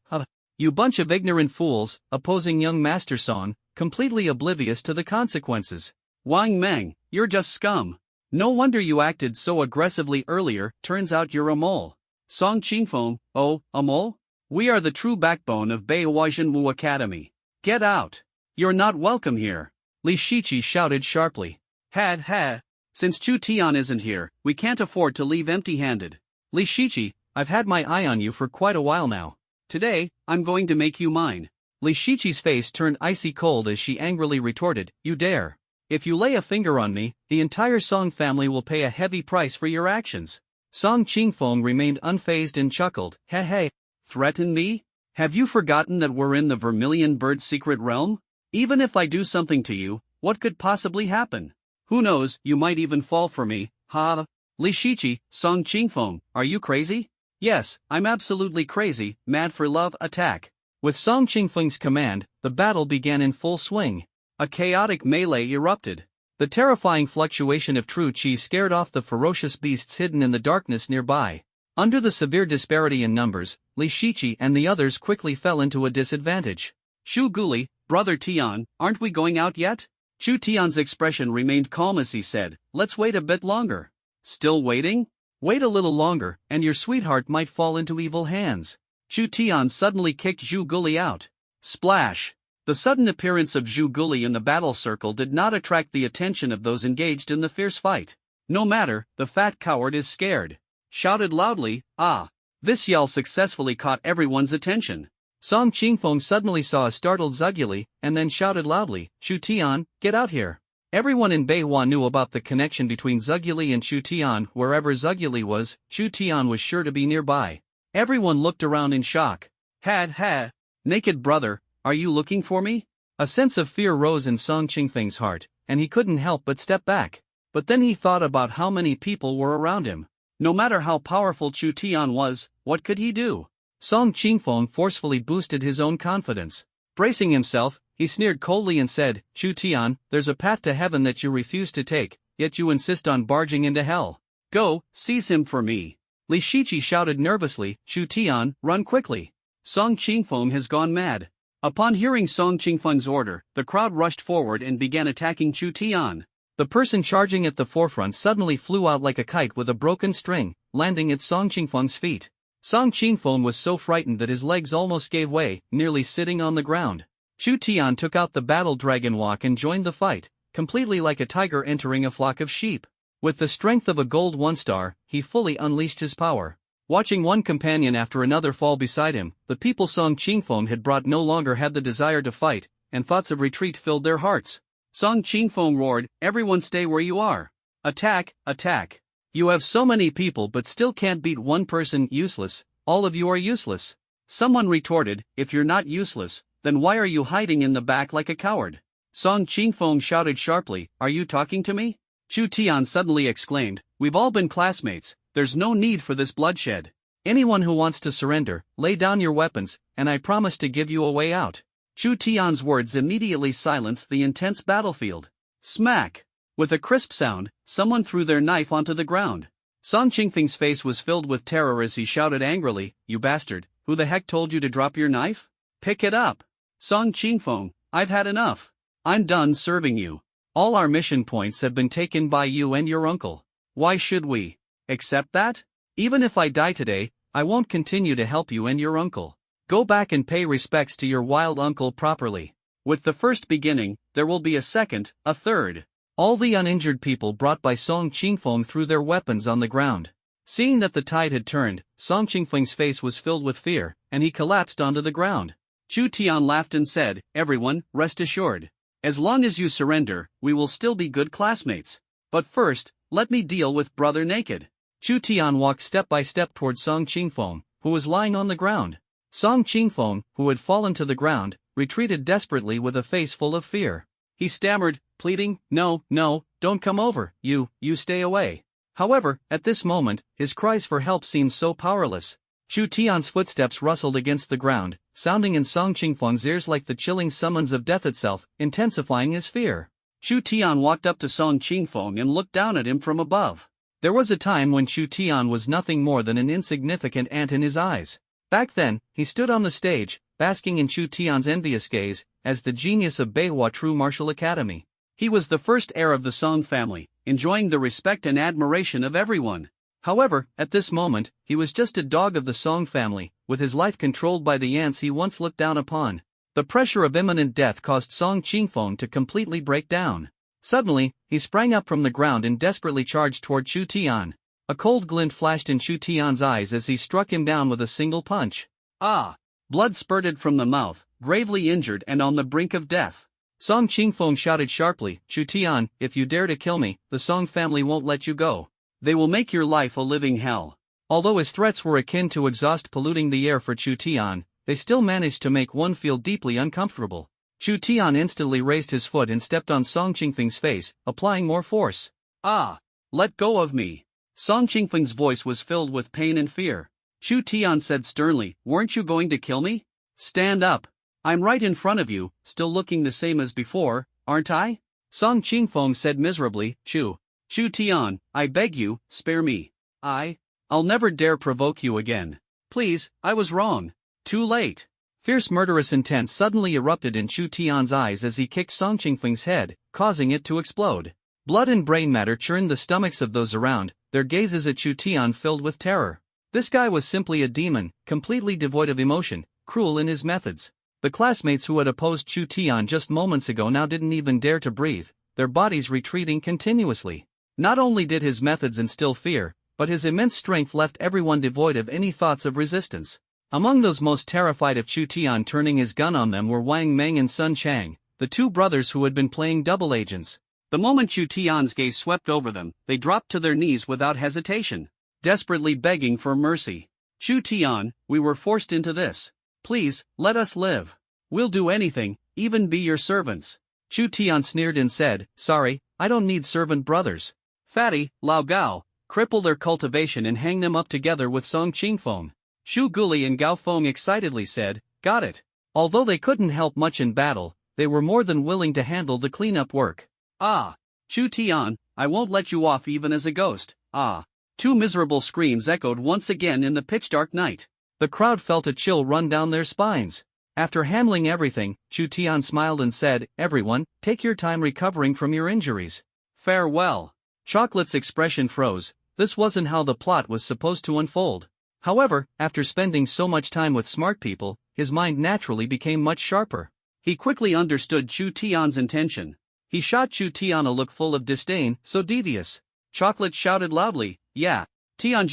"You bunch of ignorant fools, opposing young Master Song, completely oblivious to the consequences. Wang Meng, you're just scum. No wonder you acted so aggressively earlier, turns out you're a mole." Song Qingfeng, "Oh, a mole? We are the true backbone of Beiwajian Wu Academy. Get out. You're not welcome here." Li Shiqi shouted sharply. Ha. Since Chu Tian isn't here, we can't afford to leave empty-handed. Li Shiqi, I've had my eye on you for quite a while now. Today, I'm going to make you mine. Li Shiqi's face turned icy cold as she angrily retorted, "You dare. If you lay a finger on me, the entire Song family will pay a heavy price for your actions." Song Qingfeng remained unfazed and chuckled, "Hey. Threaten me? Have you forgotten that we're in the Vermilion Bird's secret realm? Even if I do something to you, what could possibly happen? Who knows, you might even fall for me, ha." Li Shiqi, "Song Qingfeng, are you crazy?" "Yes, I'm absolutely crazy, mad for love, attack." With Song Qingfeng's command, the battle began in full swing. A chaotic melee erupted. The terrifying fluctuation of true qi scared off the ferocious beasts hidden in the darkness nearby. Under the severe disparity in numbers, Li Shiqi and the others quickly fell into a disadvantage. "Zhu Guli, Brother Tian, aren't we going out yet?" Chu Tian's expression remained calm as he said, "Let's wait a bit longer." "Still waiting? Wait a little longer, and your sweetheart might fall into evil hands." Chu Tian suddenly kicked Zhu Guli out. Splash! The sudden appearance of Zhu Guli in the battle circle did not attract the attention of those engaged in the fierce fight. "No matter, the fat coward is scared." Shouted loudly, "Ah!" This yell successfully caught everyone's attention. Song Qingfeng suddenly saw a startled Zuguli, and then shouted loudly, "Chu Tian, get out here." Everyone in Beihua knew about the connection between Zuguli and Chu Tian. Wherever Zuguli was, Chu Tian was sure to be nearby. Everyone looked around in shock. Ha! Naked brother, are you looking for me?" A sense of fear rose in Song Qingfeng's heart, and he couldn't help but step back. But then he thought about how many people were around him. No matter how powerful Chu Tian was, what could he do? Song Qingfeng forcefully boosted his own confidence. Bracing himself, he sneered coldly and said, "Chu Tian, there's a path to heaven that you refuse to take, yet you insist on barging into hell. Go, seize him for me." Li Shiqi shouted nervously, "Chu Tian, run quickly. Song Qingfeng has gone mad." Upon hearing Song Qingfeng's order, the crowd rushed forward and began attacking Chu Tian. The person charging at the forefront suddenly flew out like a kite with a broken string, landing at Song Qingfeng's feet. Song Qingfeng was so frightened that his legs almost gave way, nearly sitting on the ground. Chu Tian took out the battle dragon walk and joined the fight, completely like a tiger entering a flock of sheep. With the strength of a gold 1-star, he fully unleashed his power. Watching one companion after another fall beside him, the people Song Qingfeng had brought no longer had the desire to fight, and thoughts of retreat filled their hearts. Song Qingfeng roared, "Everyone stay where you are. Attack, attack. You have so many people but still can't beat one person, useless, all of you are useless." Someone retorted, "If you're not useless, then why are you hiding in the back like a coward?" Song Qingfeng shouted sharply, "Are you talking to me?" Chu Tian suddenly exclaimed, "We've all been classmates, there's no need for this bloodshed. Anyone who wants to surrender, lay down your weapons, and I promise to give you a way out." Chu Tian's words immediately silenced the intense battlefield. Smack! With a crisp sound, someone threw their knife onto the ground. Song Qingfeng's face was filled with terror as he shouted angrily, "You bastard, who the heck told you to drop your knife? Pick it up! Song Qingfeng, I've had enough. I'm done serving you. All our mission points have been taken by you and your uncle. Why should we accept that? Even if I die today, I won't continue to help you and your uncle. Go back and pay respects to your wild uncle properly. With the first beginning, there will be a second, a third." All the uninjured people brought by Song Qingfeng threw their weapons on the ground. Seeing that the tide had turned, Song Qingfeng's face was filled with fear, and he collapsed onto the ground. Chu Tian laughed and said, "Everyone, rest assured. As long as you surrender, we will still be good classmates. But first, let me deal with Brother Naked." Chu Tian walked step by step toward Song Qingfeng, who was lying on the ground. Song Qingfeng, who had fallen to the ground, retreated desperately with a face full of fear. He stammered, pleading, "No, no, don't come over, you stay away." However, at this moment, his cries for help seemed so powerless. Chu Tian's footsteps rustled against the ground, sounding in Song Qingfeng's ears like the chilling summons of death itself, intensifying his fear. Chu Tian walked up to Song Qingfeng and looked down at him from above. There was a time when Chu Tian was nothing more than an insignificant ant in his eyes. Back then, he stood on the stage, basking in Chu Tian's envious gaze, as the genius of Beihua True Martial Academy. He was the first heir of the Song family, enjoying the respect and admiration of everyone. However, at this moment, he was just a dog of the Song family, with his life controlled by the ants he once looked down upon. The pressure of imminent death caused Song Qingfeng to completely break down. Suddenly, he sprang up from the ground and desperately charged toward Chu Tian. A cold glint flashed in Chu Tian's eyes as he struck him down with a single punch. Ah! Blood spurted from the mouth, gravely injured and on the brink of death. Song Qingfeng shouted sharply, "Chu Tian, if you dare to kill me, the Song family won't let you go. They will make your life a living hell." Although his threats were akin to exhaust polluting the air for Chu Tian, they still managed to make one feel deeply uncomfortable. Chu Tian instantly raised his foot and stepped on Song Qingfeng's face, applying more force. "Ah! Let go of me." Song Qingfeng's voice was filled with pain and fear. Chu Tian said sternly, "Weren't you going to kill me? Stand up. I'm right in front of you, still looking the same as before, aren't I?" Song Qingfeng said miserably, Chu Tian, I beg you, spare me. I'll never dare provoke you again. Please, I was wrong. Too late." Fierce murderous intent suddenly erupted in Chu Tian's eyes as he kicked Song Qingfeng's head, causing it to explode. Blood and brain matter churned the stomachs of those around, their gazes at Chu Tian filled with terror. This guy was simply a demon, completely devoid of emotion, cruel in his methods. The classmates who had opposed Chu Tian just moments ago now didn't even dare to breathe, their bodies retreating continuously. Not only did his methods instill fear, but his immense strength left everyone devoid of any thoughts of resistance. Among those most terrified of Chu Tian turning his gun on them were Wang Meng and Sun Chang, the two brothers who had been playing double agents. The moment Chu Tian's gaze swept over them, they dropped to their knees without hesitation, desperately begging for mercy. "Chu Tian, we were forced into this. Please, let us live. We'll do anything, even be your servants." Chu Tian sneered and said, "Sorry, I don't need servant brothers. Fatty, Lao Gao, cripple their cultivation and hang them up together with Song Qingfeng." Shu Guli and Gao Feng excitedly said, "Got it." Although they couldn't help much in battle, they were more than willing to handle the cleanup work. "Ah! Chu Tian, I won't let you off even as a ghost, ah!" Two miserable screams echoed once again in the pitch-dark night. The crowd felt a chill run down their spines. After handling everything, Chu Tian smiled and said, "Everyone, take your time recovering from your injuries. Farewell." Chocolate's expression froze. This wasn't how the plot was supposed to unfold. However, after spending so much time with smart people, his mind naturally became much sharper. He quickly understood Chu Tian's intention. He shot Chu Tian a look full of disdain, so devious. Chocolate shouted loudly, yeah. Tian,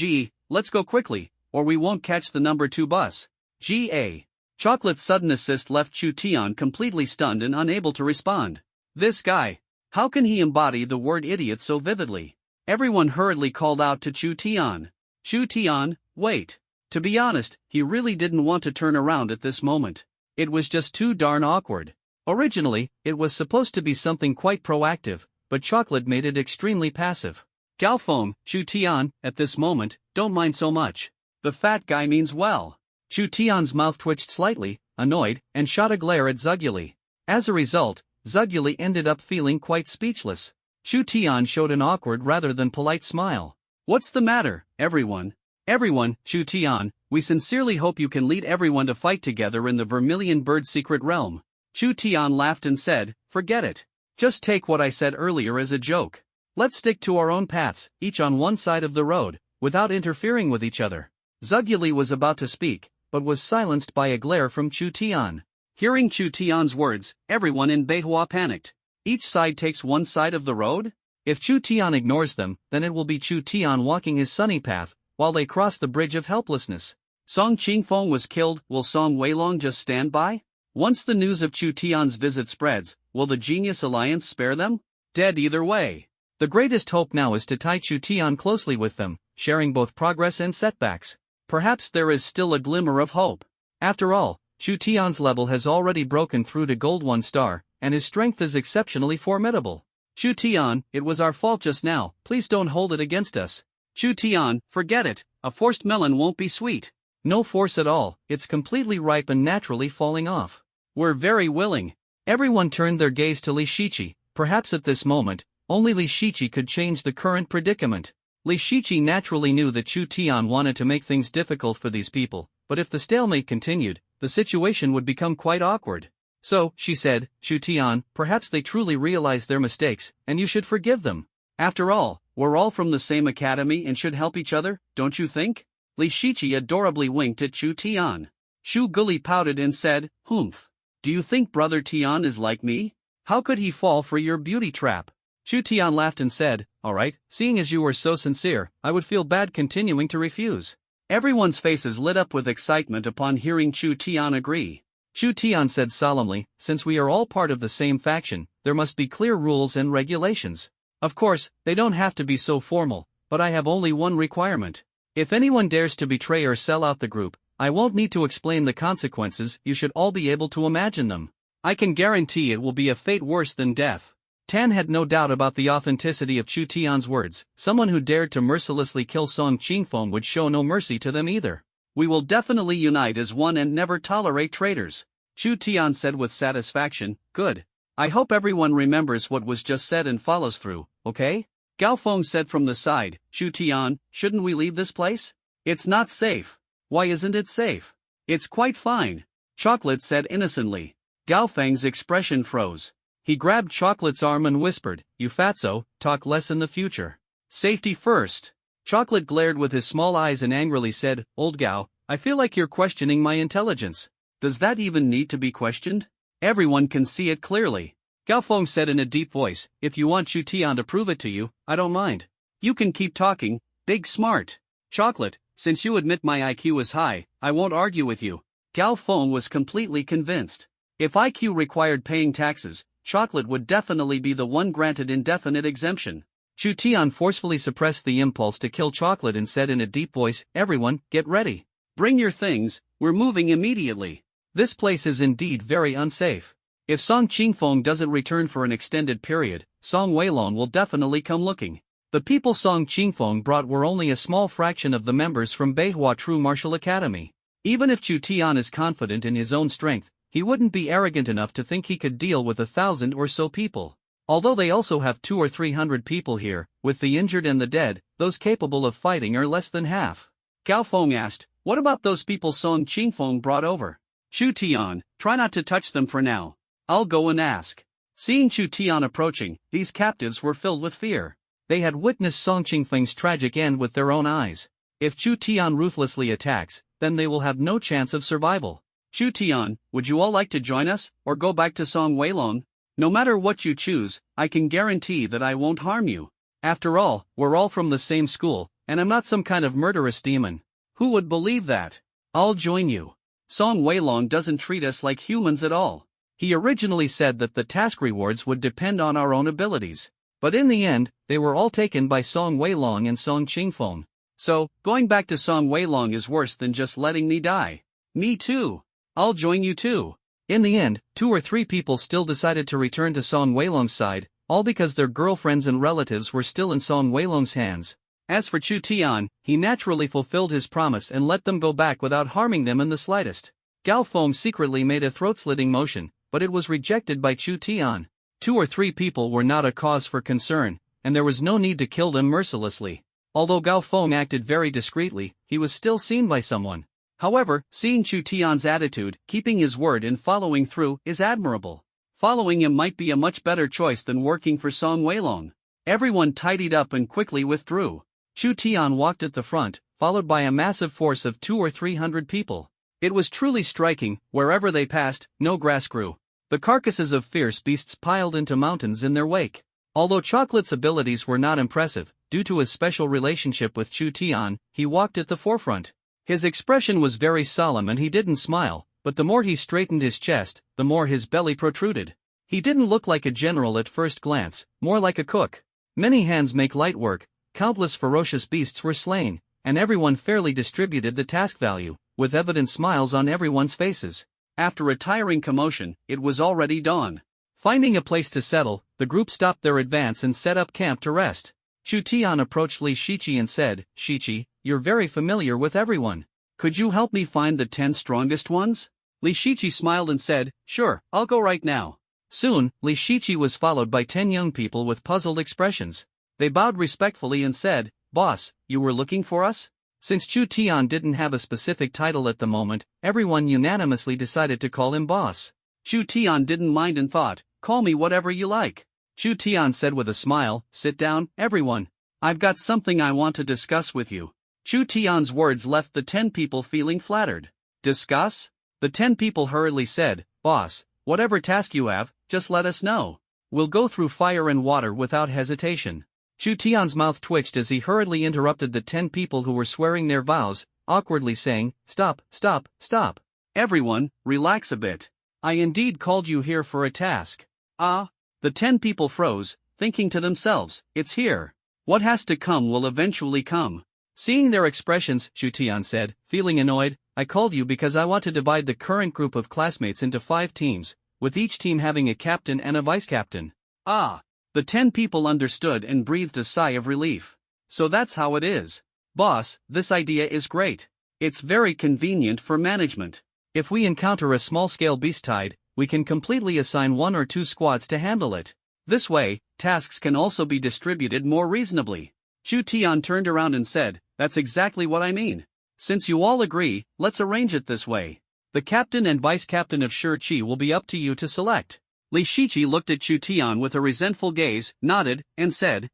let's go quickly, or we won't catch the number 2 bus. Ga. Chocolate's sudden assist left Chu Tian completely stunned and unable to respond. This guy. How can he embody the word idiot so vividly? Everyone hurriedly called out to Chu Tian. Chu Tian, wait. To be honest, he really didn't want to turn around at this moment. It was just too darn awkward. Originally, it was supposed to be something quite proactive, but Chocolate made it extremely passive. Gaofeng, Chu Tian, at this moment, don't mind so much. The fat guy means well. Chu Tian's mouth twitched slightly, annoyed, and shot a glare at Zuguli. As a result, Zuguli ended up feeling quite speechless. Chu Tian showed an awkward rather than polite smile. What's the matter, everyone? Everyone, Chu Tian, we sincerely hope you can lead everyone to fight together in the Vermilion Bird Secret Realm. Chu Tian laughed and said, forget it. Just take what I said earlier as a joke. Let's stick to our own paths, each on one side of the road, without interfering with each other. Zuguli was about to speak, but was silenced by a glare from Chu Tian. Hearing Chu Tian's words, everyone in Beihua panicked. Each side takes one side of the road? If Chu Tian ignores them, then it will be Chu Tian walking his sunny path, while they cross the bridge of helplessness. Song Qingfeng was killed, will Song Weilong just stand by? Once the news of Chu Tian's visit spreads, will the Genius Alliance spare them? Dead either way. The greatest hope now is to tie Chu Tian closely with them, sharing both progress and setbacks. Perhaps there is still a glimmer of hope. After all, Chu Tian's level has already broken through to Gold 1 star, and his strength is exceptionally formidable. Chu Tian, it was our fault just now, please don't hold it against us. Chu Tian, forget it, a forced melon won't be sweet. No force at all, it's completely ripe and naturally falling off. We're very willing. Everyone turned their gaze to Li Shiqi. Perhaps at this moment, only Li Shiqi could change the current predicament. Li Shiqi naturally knew that Chu Tian wanted to make things difficult for these people, but if the stalemate continued, the situation would become quite awkward. So, she said, Chu Tian, perhaps they truly realize their mistakes, and you should forgive them. After all, we're all from the same academy and should help each other, don't you think? Li Shiqi adorably winked at Chu Tian. Shu Guli pouted and said, humph. Do you think Brother Tian is like me? How could he fall for your beauty trap? Chu Tian laughed and said, alright, seeing as you were so sincere, I would feel bad continuing to refuse. Everyone's faces lit up with excitement upon hearing Chu Tian agree. Chu Tian said solemnly, since we are all part of the same faction, there must be clear rules and regulations. Of course, they don't have to be so formal, but I have only one requirement. If anyone dares to betray or sell out the group, I won't need to explain the consequences, you should all be able to imagine them. I can guarantee it will be a fate worse than death. Tan had no doubt about the authenticity of Chu Tian's words. Someone who dared to mercilessly kill Song Qingfeng would show no mercy to them either. We will definitely unite as one and never tolerate traitors. Chu Tian said with satisfaction, good. I hope everyone remembers what was just said and follows through, okay? Gaofeng said from the side, Chu Tian, shouldn't we leave this place? It's not safe. Why isn't it safe? It's quite fine. Chocolate said innocently. Gaofeng's expression froze. He grabbed Chocolate's arm and whispered, you fatso, talk less in the future. Safety first. Chocolate glared with his small eyes and angrily said, old Gao, I feel like you're questioning my intelligence. Does that even need to be questioned? Everyone can see it clearly. Gaofeng said in a deep voice, if you want Chu Tian to prove it to you, I don't mind. You can keep talking, big smart. Chocolate, since you admit my IQ is high, I won't argue with you. Gaofeng was completely convinced. If IQ required paying taxes, Chocolate would definitely be the one granted indefinite exemption. Chu Tian forcefully suppressed the impulse to kill Chocolate and said in a deep voice, everyone, get ready. Bring your things, we're moving immediately. This place is indeed very unsafe. If Song Qingfeng doesn't return for an extended period, Song Weilong will definitely come looking. The people Song Qingfeng brought were only a small fraction of the members from Beihua True Martial Academy. Even if Chu Tian is confident in his own strength, he wouldn't be arrogant enough to think he could deal with 1,000 or so people. Although they also have 200 or 300 people here, with the injured and the dead, those capable of fighting are less than half. Gaofeng asked, what about those people Song Qingfeng brought over? Chu Tian, try not to touch them for now. I'll go and ask. Seeing Chu Tian approaching, these captives were filled with fear. They had witnessed Song Qingfeng's tragic end with their own eyes. If Chu Tian ruthlessly attacks, then they will have no chance of survival. Chu Tian, would you all like to join us, or go back to Song Weilong? No matter what you choose, I can guarantee that I won't harm you. After all, we're all from the same school, and I'm not some kind of murderous demon. Who would believe that? I'll join you. Song Weilong doesn't treat us like humans at all. He originally said that the task rewards would depend on our own abilities. But in the end, they were all taken by Song Weilong and Song Qingfeng. So, going back to Song Weilong is worse than just letting me die. Me too. I'll join you too. In the end, 2 or 3 people still decided to return to Song Weilong's side, all because their girlfriends and relatives were still in Song Weilong's hands. As for Chu Tian, he naturally fulfilled his promise and let them go back without harming them in the slightest. Gao Feng secretly made a throat-slitting motion, but it was rejected by Chu Tian. 2 or 3 people were not a cause for concern, and there was no need to kill them mercilessly. Although Gao Feng acted very discreetly, he was still seen by someone. However, seeing Chu Tian's attitude, keeping his word and following through, is admirable. Following him might be a much better choice than working for Song Weilong. Everyone tidied up and quickly withdrew. Chu Tian walked at the front, followed by a massive force of 200 or 300 people. It was truly striking. Wherever they passed, no grass grew. The carcasses of fierce beasts piled into mountains in their wake. Although Chocolate's abilities were not impressive, due to his special relationship with Chu Tian, he walked at the forefront. His expression was very solemn and he didn't smile, but the more he straightened his chest, the more his belly protruded. He didn't look like a general at first glance, more like a cook. Many hands make light work, countless ferocious beasts were slain, and everyone fairly distributed the task value, with evident smiles on everyone's faces. After a tiring commotion, it was already dawn. Finding a place to settle, the group stopped their advance and set up camp to rest. Chu Tian approached Li Shiqi and said, "Shiqi, you're very familiar with everyone. Could you help me find the 10 strongest ones?" Li Shiqi smiled and said, "Sure, I'll go right now." Soon, Li Shiqi was followed by 10 young people with puzzled expressions. They bowed respectfully and said, "Boss, you were looking for us?" Since Chu Tian didn't have a specific title at the moment, everyone unanimously decided to call him boss. Chu Tian didn't mind and thought, "Call me whatever you like." Chu Tian said with a smile, "Sit down, everyone. I've got something I want to discuss with you." Chu Tian's words left the 10 people feeling flattered. "Discuss?" The 10 people hurriedly said, "Boss, whatever task you have, just let us know. We'll go through fire and water without hesitation." Chu Tian's mouth twitched as he hurriedly interrupted the 10 people who were swearing their vows, awkwardly saying, "Stop, stop, stop. Everyone, relax a bit. I indeed called you here for a task." "Ah?" The 10 people froze, thinking to themselves, "It's here. What has to come will eventually come." Seeing their expressions, Chu Tian said, feeling annoyed, "I called you because I want to divide the current group of classmates into 5 teams, with each team having a captain and a vice-captain." "Ah." The 10 people understood and breathed a sigh of relief. "So that's how it is. Boss, this idea is great. It's very convenient for management. If we encounter a small-scale beast tide, we can completely assign 1 or 2 squads to handle it. This way, tasks can also be distributed more reasonably." Chu Tian turned around and said, "That's exactly what I mean. Since you all agree, let's arrange it this way. The captain and vice-captain of Shi Qi will be up to you to select." Li Shiqi looked at Chu Tian with a resentful gaze, nodded, and said,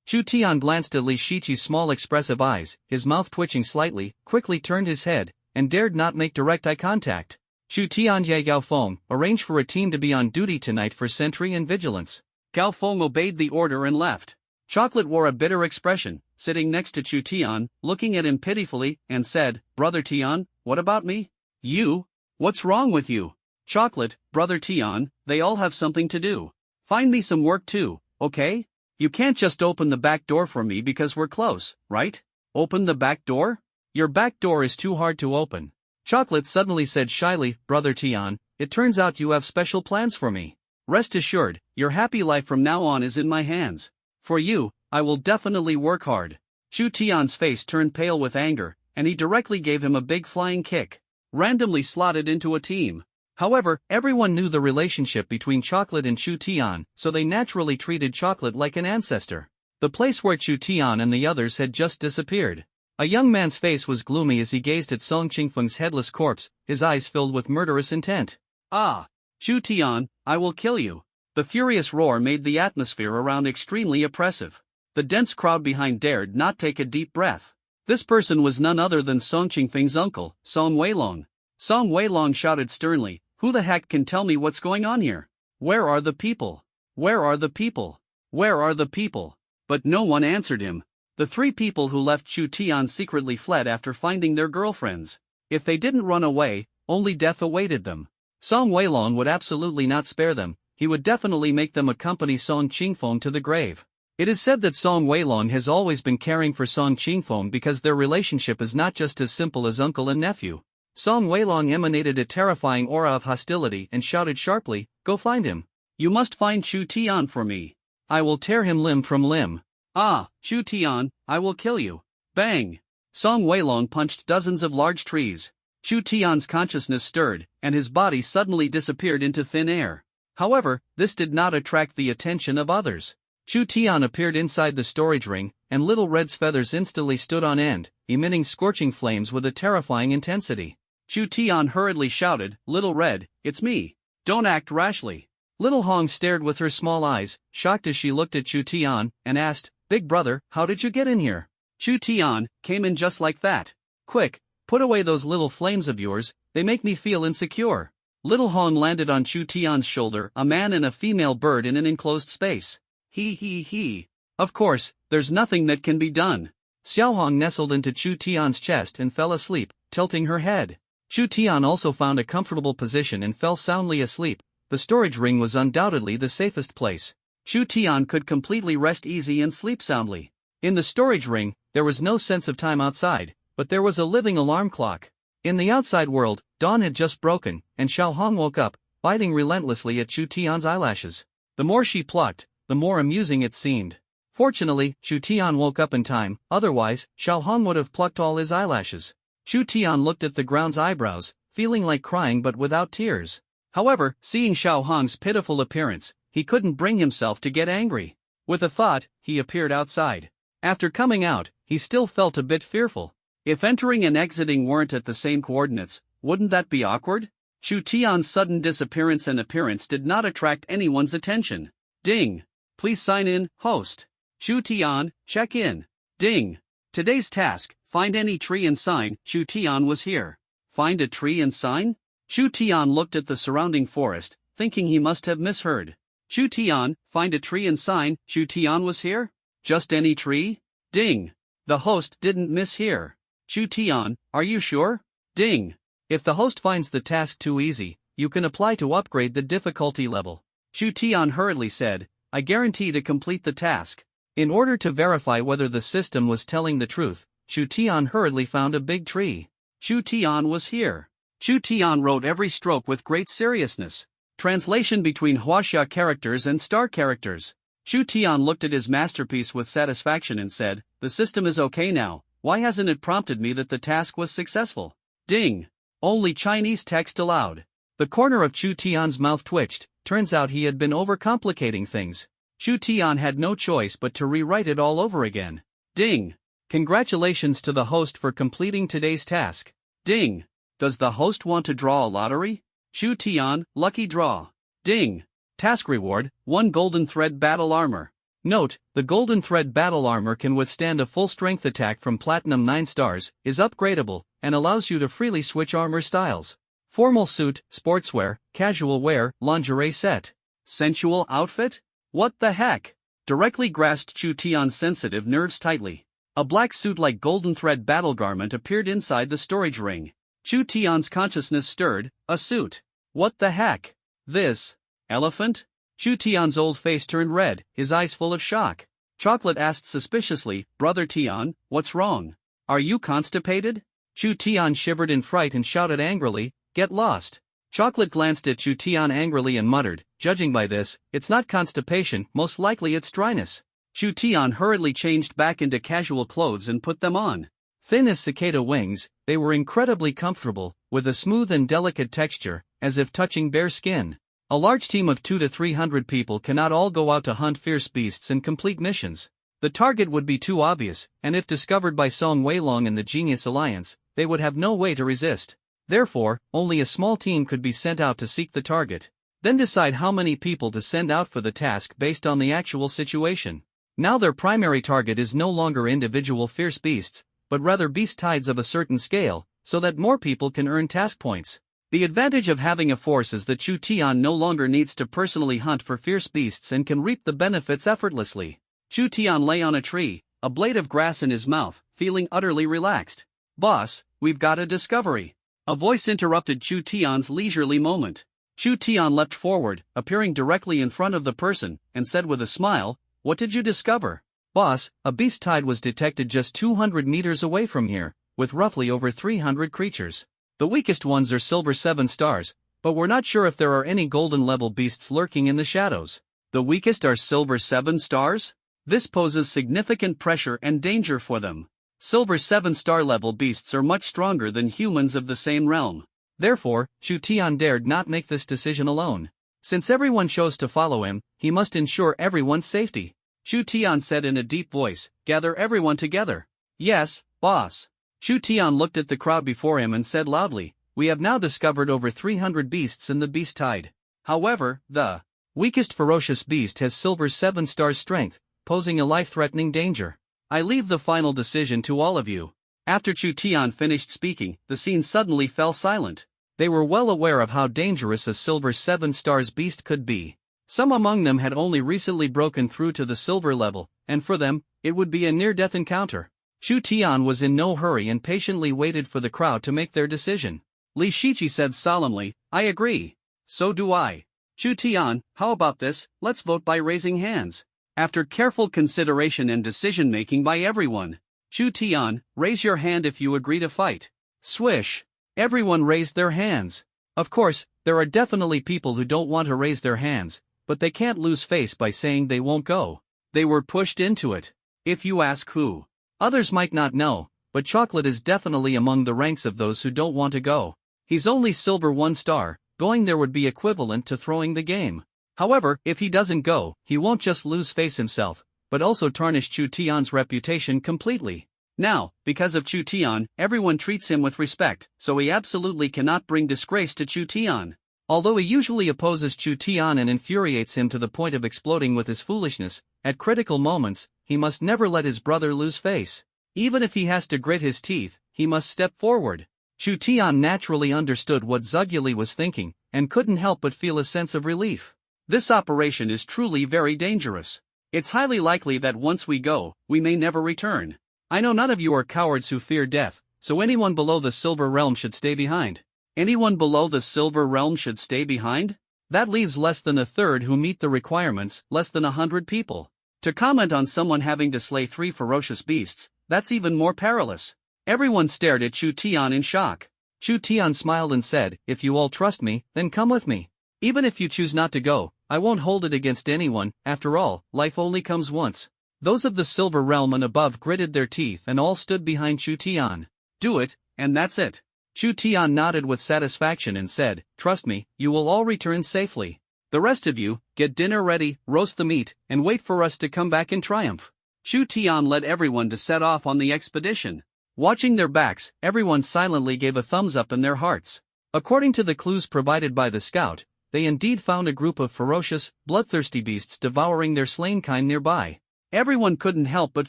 Chu Tian glanced at Li Shiqi's small expressive eyes, his mouth twitching slightly, quickly turned his head, and dared not make direct eye contact. Chu Tian Ye Gao Feng, arrange for a team to be on duty tonight for sentry and vigilance. Gao Feng obeyed the order and left. Chocolate wore a bitter expression, sitting next to Chu Tian, looking at him pitifully, and said, "Brother Tian, what about me? You? What's wrong with you?" "Chocolate, Brother Tian, they all have something to do. Find me some work too, okay? You can't just open the back door for me because we're close, right? Open the back door? Your back door is too hard to open." Chocolate suddenly said shyly, "Brother Tian, it turns out you have special plans for me. Rest assured, your happy life from now on is in my hands. For you, I will definitely work hard." Chu Tian's face turned pale with anger, and he directly gave him a big flying kick, randomly slotted into a team. However, everyone knew the relationship between Chocolate and Chu Tian, so they naturally treated Chocolate like an ancestor. The place where Chu Tian and the others had just disappeared. A young man's face was gloomy as he gazed at Song Qingfeng's headless corpse, his eyes filled with murderous intent. "Ah! Chu Tian, I will kill you." The furious roar made the atmosphere around extremely oppressive. The dense crowd behind dared not take a deep breath. This person was none other than Song Qingfeng's uncle, Song Weilong. Song Weilong shouted sternly, "Who the heck can tell me what's going on here? Where are the people? Where are the people? Where are the people?" but no one answered him. The three people who left Chu Tian secretly fled after finding their girlfriends. If they didn't run away, only death awaited them. Song Weilong would absolutely not spare them. He would definitely make them accompany Song Qingfeng to the grave. It is said that Song Weilong has always been caring for Song Qingfeng because their relationship is not just as simple as uncle and nephew. Song Weilong emanated a terrifying aura of hostility and shouted sharply, "Go find him. You must find Chu Tian for me. I will tear him limb from limb. Ah, Chu Tian, I will kill you." Bang! Song Weilong punched dozens of large trees. Chu Tian's consciousness stirred, and his body suddenly disappeared into thin air. However, this did not attract the attention of others. Chu Tian appeared inside the storage ring, and Little Red's feathers instantly stood on end, emitting scorching flames with a terrifying intensity. Chu Tian hurriedly shouted, "Little Red, it's me. Don't act rashly." Little Hong stared with her small eyes, shocked as she looked at Chu Tian, and asked, "Big brother, how did you get in here?" Chu Tian came in just like that. "Quick, put away those little flames of yours, they make me feel insecure." Little Hong landed on Chu Tian's shoulder, a man and a female bird in an enclosed space. He. Of course, there's nothing that can be done. Xiao Hong nestled into Chu Tian's chest and fell asleep, tilting her head. Chu Tian also found a comfortable position and fell soundly asleep. The storage ring was undoubtedly the safest place. Chu Tian could completely rest easy and sleep soundly. In the storage ring, there was no sense of time outside, but there was a living alarm clock. In the outside world, dawn had just broken, and Xiao Hong woke up, biting relentlessly at Chu Tian's eyelashes. The more she plucked, the more amusing it seemed. Fortunately, Chu Tian woke up in time, otherwise, Xiao Hong would have plucked all his eyelashes. Chu Tian looked at the ground's eyebrows, feeling like crying but without tears. However, seeing Xiao Hong's pitiful appearance, he couldn't bring himself to get angry. With a thought, he appeared outside. After coming out, he still felt a bit fearful. If entering and exiting weren't at the same coordinates, wouldn't that be awkward? Chu Tian's sudden disappearance and appearance did not attract anyone's attention. Ding! Please sign in, host. Chu Tian, check in. Ding! Today's task, find any tree and sign. Chu Tian was here. Find a tree and sign? Chu Tian looked at the surrounding forest, thinking he must have misheard. Chu Tian, find a tree and sign. Chu Tian was here? Just any tree? Ding! The host didn't mishear. Chu Tian, are you sure? Ding! If the host finds the task too easy, you can apply to upgrade the difficulty level. Chu Tian hurriedly said, "I guarantee to complete the task." In order to verify whether the system was telling the truth, Chu Tian hurriedly found a big tree. Chu Tian was here. Chu Tian wrote every stroke with great seriousness. Translation between Huaxia characters and star characters. Chu Tian looked at his masterpiece with satisfaction and said, "The system is okay now. Why hasn't it prompted me that the task was successful?" Ding! Only Chinese text allowed. The corner of Chu Tian's mouth twitched. Turns out he had been overcomplicating things. Chu Tian had no choice but to rewrite it all over again. Ding! Congratulations to the host for completing today's task. Ding! Does the host want to draw a lottery? Chu Tian, lucky draw. Ding! Task reward, 1 golden thread battle armor. Note, the golden thread battle armor can withstand a full strength attack from platinum 9 stars, is upgradable, and allows you to freely switch armor styles. Formal suit, sportswear, casual wear, lingerie set. Sensual outfit? What the heck? Directly grasped Chu Tian's sensitive nerves tightly. A black suit-like golden thread battle garment appeared inside the storage ring. Chu Tian's consciousness stirred. A suit. What the heck? This elephant? Chu Tian's old face turned red, his eyes full of shock. Chocolate asked suspiciously, "Brother Tian, what's wrong? Are you constipated?" Chu Tian shivered in fright and shouted angrily, "Get lost." Chocolate glanced at Chu Tian angrily and muttered, "Judging by this, it's not constipation, most likely it's dryness." Chu Tian hurriedly changed back into casual clothes and put them on. Thin as cicada wings, they were incredibly comfortable, with a smooth and delicate texture, as if touching bare skin. A large team of 200 to 300 people cannot all go out to hunt fierce beasts and complete missions. The target would be too obvious, and if discovered by Song Weilong and the Genius Alliance, they would have no way to resist. Therefore, only a small team could be sent out to seek the target. Then decide how many people to send out for the task based on the actual situation. Now their primary target is no longer individual fierce beasts, but rather beast tides of a certain scale, so that more people can earn task points. The advantage of having a force is that Chu Tian no longer needs to personally hunt for fierce beasts and can reap the benefits effortlessly. Chu Tian lay on a tree, a blade of grass in his mouth, feeling utterly relaxed. "Boss, we've got a discovery." A voice interrupted Chu Tian's leisurely moment. Chu Tian leapt forward, appearing directly in front of the person, and said with a smile, "What did you discover?" "Boss, a beast tide was detected just 200 meters away from here, with roughly over 300 creatures. The weakest ones are silver 7 stars, but we're not sure if there are any golden level beasts lurking in the shadows." "The weakest are silver 7 stars? This poses significant pressure and danger for them. Silver 7 star level beasts are much stronger than humans of the same realm." Therefore, Chu Tian dared not make this decision alone. Since everyone chose to follow him, he must ensure everyone's safety. Chu Tian said in a deep voice, "Gather everyone together." "Yes, boss." Chu Tian looked at the crowd before him and said loudly, "We have now discovered over 300 beasts in the beast tide. However, the weakest ferocious beast has silver 7 stars strength, posing a life-threatening danger. I leave the final decision to all of you." After Chu Tian finished speaking, the scene suddenly fell silent. They were well aware of how dangerous a silver 7 stars beast could be. Some among them had only recently broken through to the silver level, and for them, it would be a near-death encounter. Chu Tian was in no hurry and patiently waited for the crowd to make their decision. Li Shiqi said solemnly, "I agree." "So do I." "Chu Tian, how about this? Let's vote by raising hands." After careful consideration and decision-making by everyone, "Chu Tian, raise your hand if you agree to fight." Swish! Everyone raised their hands. Of course, there are definitely people who don't want to raise their hands, but they can't lose face by saying they won't go. They were pushed into it. If you ask who, others might not know, but Chocolate is definitely among the ranks of those who don't want to go. He's only silver 1 star, going there would be equivalent to throwing the game. However, if he doesn't go, he won't just lose face himself, but also tarnish Chu Tian's reputation completely. Now, because of Chu Tian, everyone treats him with respect, so he absolutely cannot bring disgrace to Chu Tian. Although he usually opposes Chu Tian and infuriates him to the point of exploding with his foolishness, at critical moments, he must never let his brother lose face. Even if he has to grit his teeth, he must step forward. Chu Tian naturally understood what Zuguli was thinking, and couldn't help but feel a sense of relief. This operation is truly very dangerous. It's highly likely that once we go, we may never return. I know none of you are cowards who fear death, so anyone below the Silver Realm should stay behind. Anyone below the Silver Realm should stay behind? That leaves less than a third who meet the requirements, less than 100 people. To comment on someone having to slay 3 ferocious beasts, that's even more perilous. Everyone stared at Chu Tian in shock. Chu Tian smiled and said, "If you all trust me, then come with me. Even if you choose not to go, I won't hold it against anyone. After all, life only comes once." Those of the Silver Realm and above gritted their teeth and all stood behind Chu Tian. "Do it, and that's it." Chu Tian nodded with satisfaction and said, "Trust me, you will all return safely. The rest of you, get dinner ready, roast the meat, and wait for us to come back in triumph." Chu Tian led everyone to set off on the expedition. Watching their backs, everyone silently gave a thumbs up in their hearts. According to the clues provided by the scout, they indeed found a group of ferocious, bloodthirsty beasts devouring their slain kind nearby. Everyone couldn't help but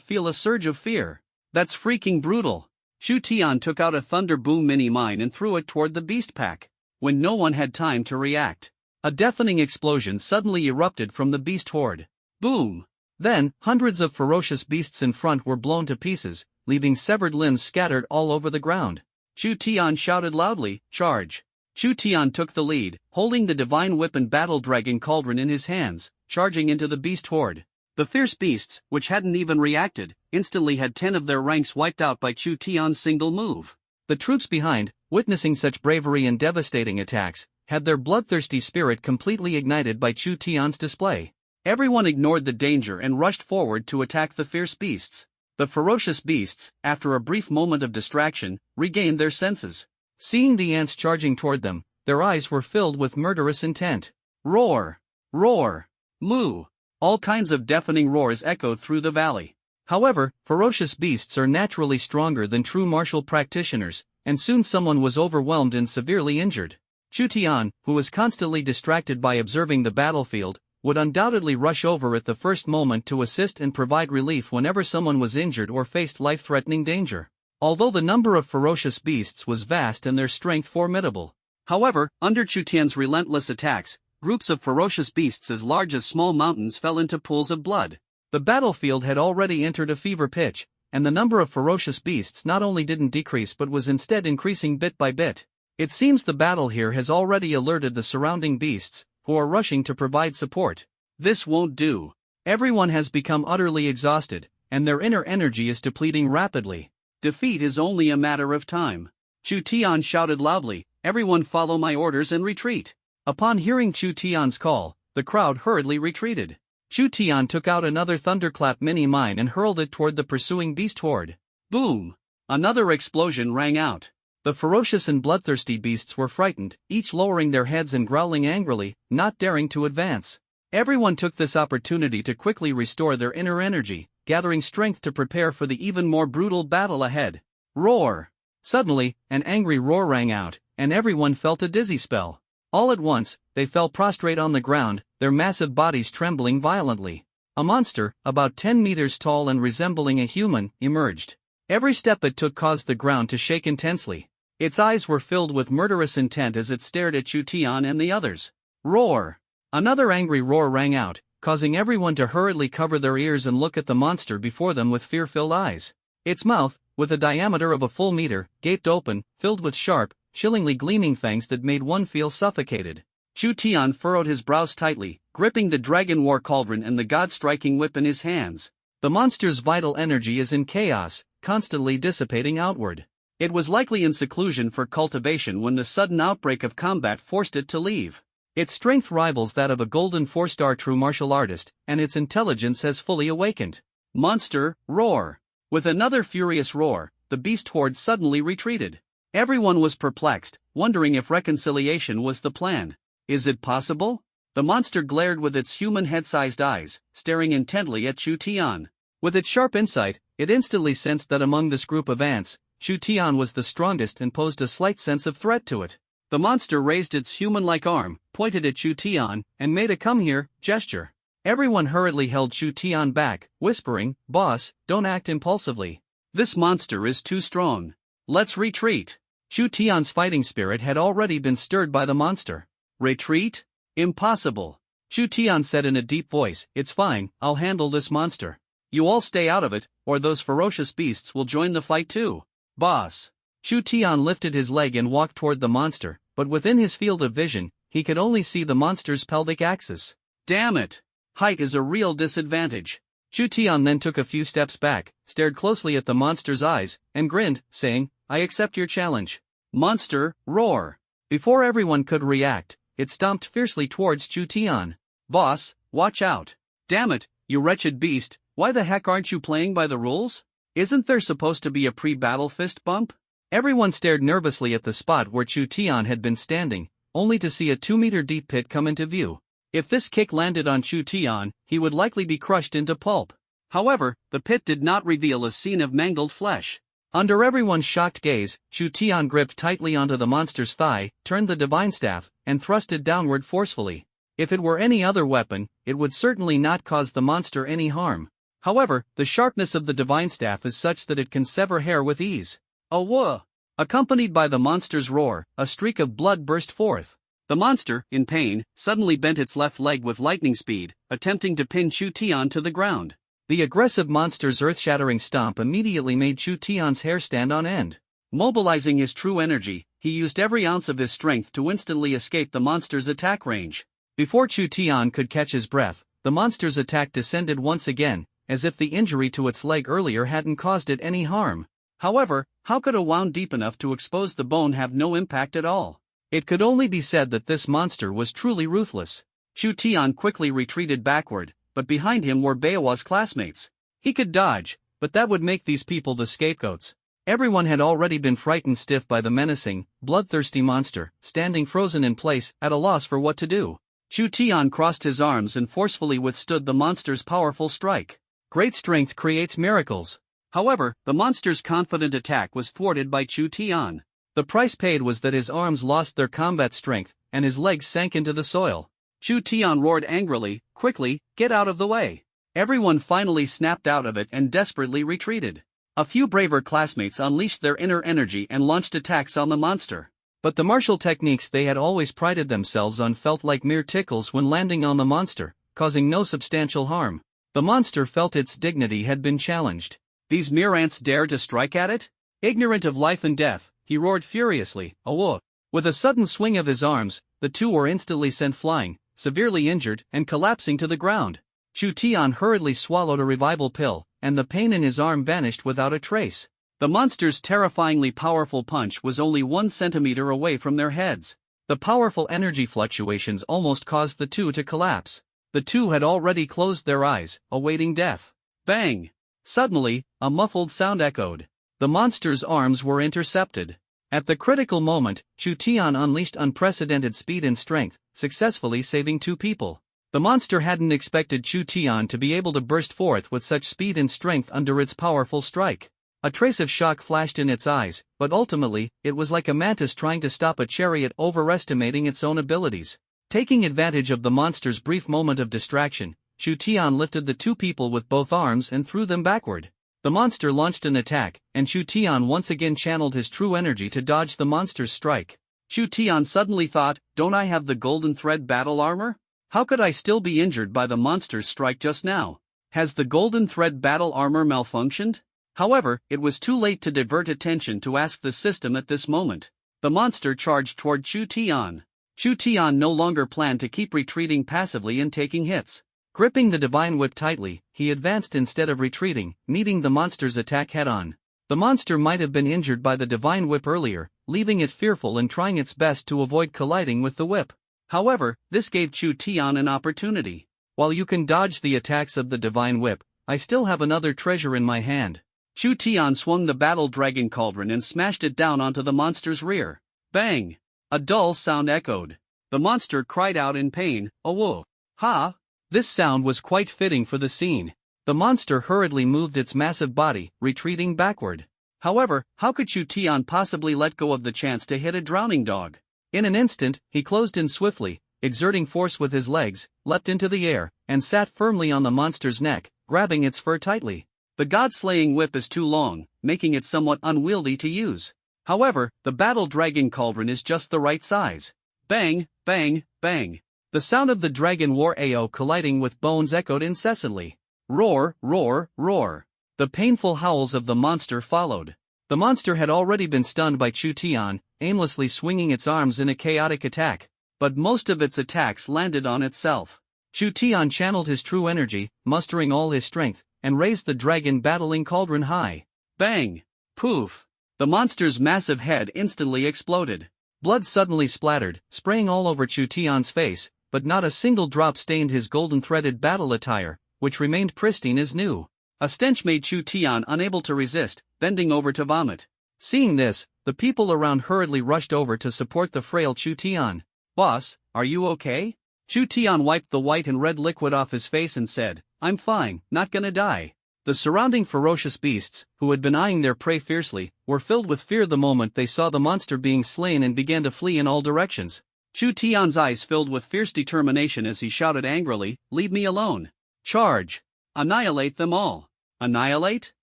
feel a surge of fear. That's freaking brutal. Chu Tian took out a Thunder Boom mini mine and threw it toward the beast pack. When no one had time to react, a deafening explosion suddenly erupted from the beast horde. Boom! Then, hundreds of ferocious beasts in front were blown to pieces, leaving severed limbs scattered all over the ground. Chu Tian shouted loudly, "Charge!" Chu Tian took the lead, holding the divine whip and battle dragon cauldron in his hands, charging into the beast horde. The fierce beasts, which hadn't even reacted, instantly had 10 of their ranks wiped out by Chu Tian's single move. The troops behind, witnessing such bravery and devastating attacks, had their bloodthirsty spirit completely ignited by Chu Tian's display. Everyone ignored the danger and rushed forward to attack the fierce beasts. The ferocious beasts, after a brief moment of distraction, regained their senses. Seeing the ants charging toward them, their eyes were filled with murderous intent. Roar! Roar! Moo! All kinds of deafening roars echoed through the valley. However, ferocious beasts are naturally stronger than true martial practitioners, and soon someone was overwhelmed and severely injured. Chu Tian, who was constantly distracted by observing the battlefield, would undoubtedly rush over at the first moment to assist and provide relief whenever someone was injured or faced life-threatening danger. Although the number of ferocious beasts was vast and their strength formidable. However, under Chu Tian's relentless attacks, groups of ferocious beasts as large as small mountains fell into pools of blood. The battlefield had already entered a fever pitch, and the number of ferocious beasts not only didn't decrease but was instead increasing bit by bit. It seems the battle here has already alerted the surrounding beasts, who are rushing to provide support. This won't do. Everyone has become utterly exhausted, and their inner energy is depleting rapidly. Defeat is only a matter of time. Chu Tian shouted loudly, "Everyone follow my orders and retreat." Upon hearing Chu Tian's call, the crowd hurriedly retreated. Chu Tian took out another thunderclap mini-mine and hurled it toward the pursuing beast horde. Boom! Another explosion rang out. The ferocious and bloodthirsty beasts were frightened, each lowering their heads and growling angrily, not daring to advance. Everyone took this opportunity to quickly restore their inner energy, gathering strength to prepare for the even more brutal battle ahead. Roar! Suddenly, an angry roar rang out, and everyone felt a dizzy spell. All at once, they fell prostrate on the ground, their massive bodies trembling violently. A monster, about 10 meters tall and resembling a human, emerged. Every step it took caused the ground to shake intensely. Its eyes were filled with murderous intent as it stared at Chu Tian and the others. Roar! Another angry roar rang out, causing everyone to hurriedly cover their ears and look at the monster before them with fear-filled eyes. Its mouth, with a diameter of a full meter, gaped open, filled with sharp, chillingly gleaming fangs that made one feel suffocated. Chu Tian furrowed his brows tightly, gripping the dragon war cauldron and the god-striking whip in his hands. The monster's vital energy is in chaos, constantly dissipating outward. It was likely in seclusion for cultivation when the sudden outbreak of combat forced it to leave. Its strength rivals that of a golden 4-star true martial artist, and its intelligence has fully awakened. Monster, roar! With another furious roar, the beast horde suddenly retreated. Everyone was perplexed, wondering if reconciliation was the plan. Is it possible? The monster glared with its human head-sized eyes, staring intently at Chu Tian. With its sharp insight, it instantly sensed that among this group of ants, Chu Tian was the strongest and posed a slight sense of threat to it. The monster raised its human-like arm, pointed at Chu Tian, and made a "come here" gesture. Everyone hurriedly held Chu Tian back, whispering, "Boss, don't act impulsively. This monster is too strong. Let's retreat." Chu Tian's fighting spirit had already been stirred by the monster. Retreat? Impossible. Chu Tian said in a deep voice, "It's fine, I'll handle this monster. You all stay out of it, or those ferocious beasts will join the fight too. Boss." Chu Tian lifted his leg and walked toward the monster, but within his field of vision, he could only see the monster's pelvic axis. Damn it! Height is a real disadvantage. Chu Tian then took a few steps back, stared closely at the monster's eyes, and grinned, saying, "I accept your challenge." Monster, roar! Before everyone could react, it stomped fiercely towards Chu Tian. "Boss, watch out. Damn it, you wretched beast, why the heck aren't you playing by the rules? Isn't there supposed to be a pre-battle fist bump?" Everyone stared nervously at the spot where Chu Tian had been standing, only to see a 2-meter deep pit come into view. If this kick landed on Chu Tian, he would likely be crushed into pulp. However, the pit did not reveal a scene of mangled flesh. Under everyone's shocked gaze, Chu Tian gripped tightly onto the monster's thigh, turned the divine staff, and thrust it downward forcefully. If it were any other weapon, it would certainly not cause the monster any harm. However, the sharpness of the divine staff is such that it can sever hair with ease. A whoa! Accompanied by the monster's roar, a streak of blood burst forth. The monster, in pain, suddenly bent its left leg with lightning speed, attempting to pin Chu Tian to the ground. The aggressive monster's earth-shattering stomp immediately made Chu Tian's hair stand on end. Mobilizing his true energy, he used every ounce of his strength to instantly escape the monster's attack range. Before Chu Tian could catch his breath, the monster's attack descended once again, as if the injury to its leg earlier hadn't caused it any harm. However, how could a wound deep enough to expose the bone have no impact at all? It could only be said that this monster was truly ruthless. Chu Tian quickly retreated backward, but behind him were Beowa's classmates. He could dodge, but that would make these people the scapegoats. Everyone had already been frightened stiff by the menacing, bloodthirsty monster, standing frozen in place, at a loss for what to do. Chu Tian crossed his arms and forcefully withstood the monster's powerful strike. Great strength creates miracles. However, the monster's confident attack was thwarted by Chu Tian. The price paid was that his arms lost their combat strength, and his legs sank into the soil. Chu Tian roared angrily, "Quickly, get out of the way." Everyone finally snapped out of it and desperately retreated. A few braver classmates unleashed their inner energy and launched attacks on the monster. But the martial techniques they had always prided themselves on felt like mere tickles when landing on the monster, causing no substantial harm. The monster felt its dignity had been challenged. These mere ants dare to strike at it? Ignorant of life and death, he roared furiously, "Awoke!" With a sudden swing of his arms, the two were instantly sent flying, severely injured and collapsing to the ground. Chu Tian hurriedly swallowed a revival pill, and the pain in his arm vanished without a trace. The monster's terrifyingly powerful punch was only 1 centimeter away from their heads. The powerful energy fluctuations almost caused the two to collapse. The two had already closed their eyes, awaiting death. Bang! Suddenly, a muffled sound echoed. The monster's arms were intercepted. At the critical moment, Chu Tian unleashed unprecedented speed and strength, successfully saving 2 people. The monster hadn't expected Chu Tian to be able to burst forth with such speed and strength under its powerful strike. A trace of shock flashed in its eyes, but ultimately, it was like a mantis trying to stop a chariot overestimating its own abilities. Taking advantage of the monster's brief moment of distraction, Chu Tian lifted the 2 people with both arms and threw them backward. The monster launched an attack, and Chu Tian once again channeled his true energy to dodge the monster's strike. Chu Tian suddenly thought, don't I have the golden thread battle armor? How could I still be injured by the monster's strike just now? Has the golden thread battle armor malfunctioned? However, it was too late to divert attention to ask the system at this moment. The monster charged toward Chu Tian. Chu Tian no longer planned to keep retreating passively and taking hits. Gripping the divine whip tightly, he advanced instead of retreating, meeting the monster's attack head-on. The monster might have been injured by the divine whip earlier, leaving it fearful and trying its best to avoid colliding with the whip. However, this gave Chu Tian an opportunity. While you can dodge the attacks of the divine whip, I still have another treasure in my hand. Chu Tian swung the battle dragon cauldron and smashed it down onto the monster's rear. Bang! A dull sound echoed. The monster cried out in pain, "Awoke!" Ha! This sound was quite fitting for the scene. The monster hurriedly moved its massive body, retreating backward. However, how could Chu Tian possibly let go of the chance to hit a drowning dog? In an instant, he closed in swiftly, exerting force with his legs, leapt into the air, and sat firmly on the monster's neck, grabbing its fur tightly. The god-slaying whip is too long, making it somewhat unwieldy to use. However, the battle dragon cauldron is just the right size. Bang, bang, bang. The sound of the dragon war AO colliding with bones echoed incessantly. Roar, roar, roar. The painful howls of the monster followed. The monster had already been stunned by Chu Tian, aimlessly swinging its arms in a chaotic attack, but most of its attacks landed on itself. Chu Tian channeled his true energy, mustering all his strength, and raised the dragon battling cauldron high. Bang! Poof! The monster's massive head instantly exploded. Blood suddenly splattered, spraying all over Chu Tian's face, but not a single drop stained his golden-threaded battle attire, which remained pristine as new. A stench made Chu Tian unable to resist, bending over to vomit. Seeing this, the people around hurriedly rushed over to support the frail Chu Tian. "Boss, are you okay?" Chu Tian wiped the white and red liquid off his face and said, "I'm fine, not gonna die." The surrounding ferocious beasts, who had been eyeing their prey fiercely, were filled with fear the moment they saw the monster being slain and began to flee in all directions. Chu Tian's eyes filled with fierce determination as he shouted angrily, "Leave me alone! Charge! Annihilate them all! Annihilate?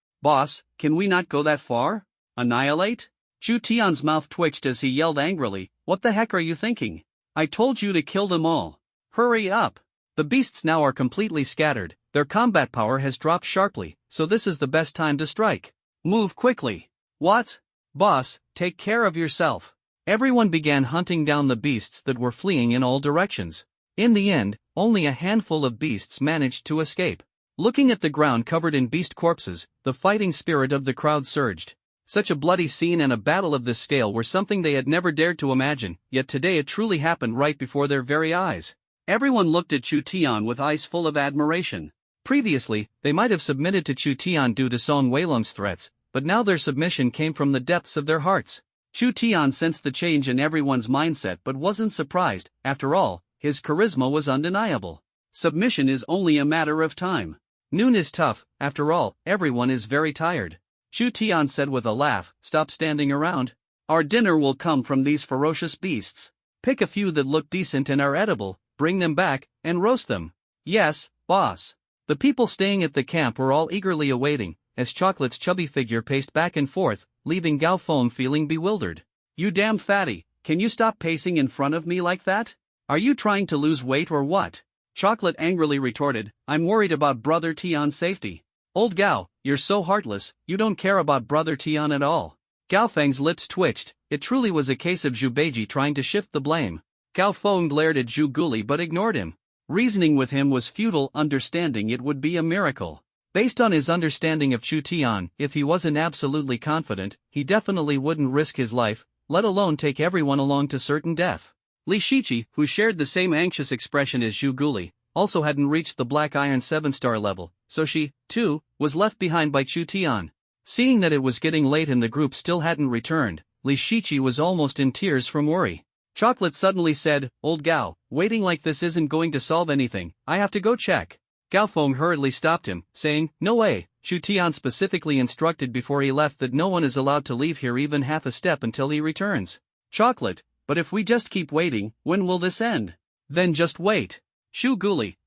Boss, can we not go that far? Annihilate?" Chu Tian's mouth twitched as he yelled angrily, "What the heck are you thinking? I told you to kill them all. Hurry up!" The beasts now are completely scattered, their combat power has dropped sharply, so this is the best time to strike. Move quickly. What? Boss, take care of yourself. Everyone began hunting down the beasts that were fleeing in all directions. In the end, only a handful of beasts managed to escape. Looking at the ground covered in beast corpses, the fighting spirit of the crowd surged. Such a bloody scene and a battle of this scale were something they had never dared to imagine, yet today it truly happened right before their very eyes. Everyone looked at Chu Tian with eyes full of admiration. Previously, they might have submitted to Chu Tian due to Song Weilong's threats, but now their submission came from the depths of their hearts. Chu Tian sensed the change in everyone's mindset but wasn't surprised. After all, his charisma was undeniable. Submission is only a matter of time. Noon is tough, after all, everyone is very tired. Chu Tian said with a laugh, "Stop standing around. Our dinner will come from these ferocious beasts. Pick a few that look decent and are edible, bring them back, and roast them." "Yes, boss." The people staying at the camp were all eagerly awaiting, as Chocolate's chubby figure paced back and forth, leaving Gao Feng feeling bewildered. "You damn fatty, can you stop pacing in front of me like that? Are you trying to lose weight or what?" Chocolate angrily retorted, I'm worried about Brother Tian's safety. Old Gao, you're so heartless, you don't care about Brother Tian at all. Gao Feng's lips twitched, it truly was a case of Zhu Beiji trying to shift the blame. Gao Feng glared at Zhu Guli but ignored him. Reasoning with him was futile, understanding it would be a miracle. Based on his understanding of Chu Tian, if he wasn't absolutely confident, he definitely wouldn't risk his life, let alone take everyone along to certain death. Li Shiqi, who shared the same anxious expression as Zhu Guli, also hadn't reached the Black Iron 7-star level, so she, too, was left behind by Chu Tian. Seeing that it was getting late and the group still hadn't returned, Li Shiqi was almost in tears from worry. Chocolate suddenly said, Old Gao, waiting like this isn't going to solve anything, I have to go check. Gao Feng hurriedly stopped him, saying, No way, Chu Tian specifically instructed before he left that no one is allowed to leave here even half a step until he returns. Chocolate, but if we just keep waiting, when will this end? Then just wait. Zhu Guli,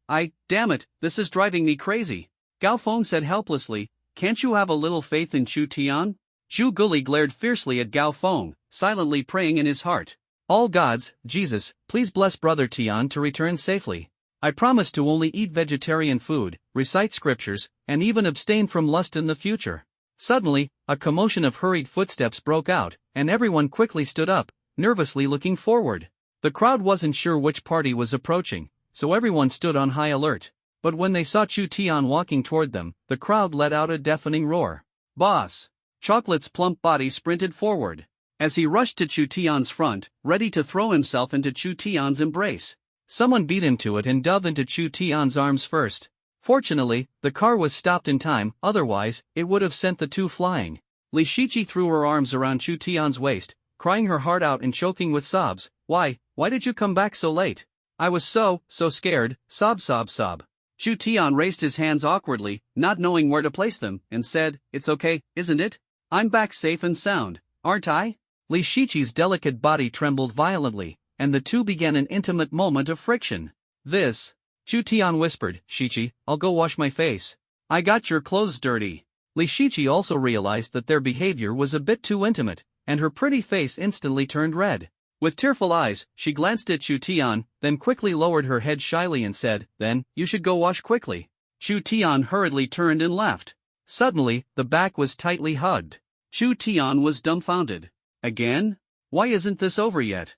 damn it, this is driving me crazy. Gao Feng said helplessly, Can't you have a little faith in Chu Tian? Zhu Guli glared fiercely at Gao Feng, silently praying in his heart. All gods, Jesus, please bless Brother Tian to return safely. I promise to only eat vegetarian food, recite scriptures, and even abstain from lust in the future. Suddenly, a commotion of hurried footsteps broke out, and everyone quickly stood up, nervously looking forward. The crowd wasn't sure which party was approaching, so everyone stood on high alert. But when they saw Chu Tian walking toward them, the crowd let out a deafening roar. Boss! Chocolate's plump body sprinted forward. As he rushed to Chu Tian's front, ready to throw himself into Chu Tian's embrace. Someone beat him to it and dove into Chu Tian's arms first. Fortunately, the car was stopped in time, otherwise, it would have sent the two flying. Li Shiqi threw her arms around Chu Tian's waist, crying her heart out and choking with sobs. Why did you come back so late? I was so scared, sob. Chu Tian raised his hands awkwardly, not knowing where to place them, and said, It's okay, isn't it? I'm back safe and sound, aren't I? Li Shiqi's delicate body trembled violently, and the two began an intimate moment of friction. Chu Tian whispered, Shiqi, I'll go wash my face. I got your clothes dirty. Li Shiqi also realized that their behavior was a bit too intimate, and her pretty face instantly turned red. With tearful eyes, she glanced at Chu Tian, then quickly lowered her head shyly and said, Then, you should go wash quickly. Chu Tian hurriedly turned and left. Suddenly, the back was tightly hugged. Chu Tian was dumbfounded. Again? Why isn't this over yet?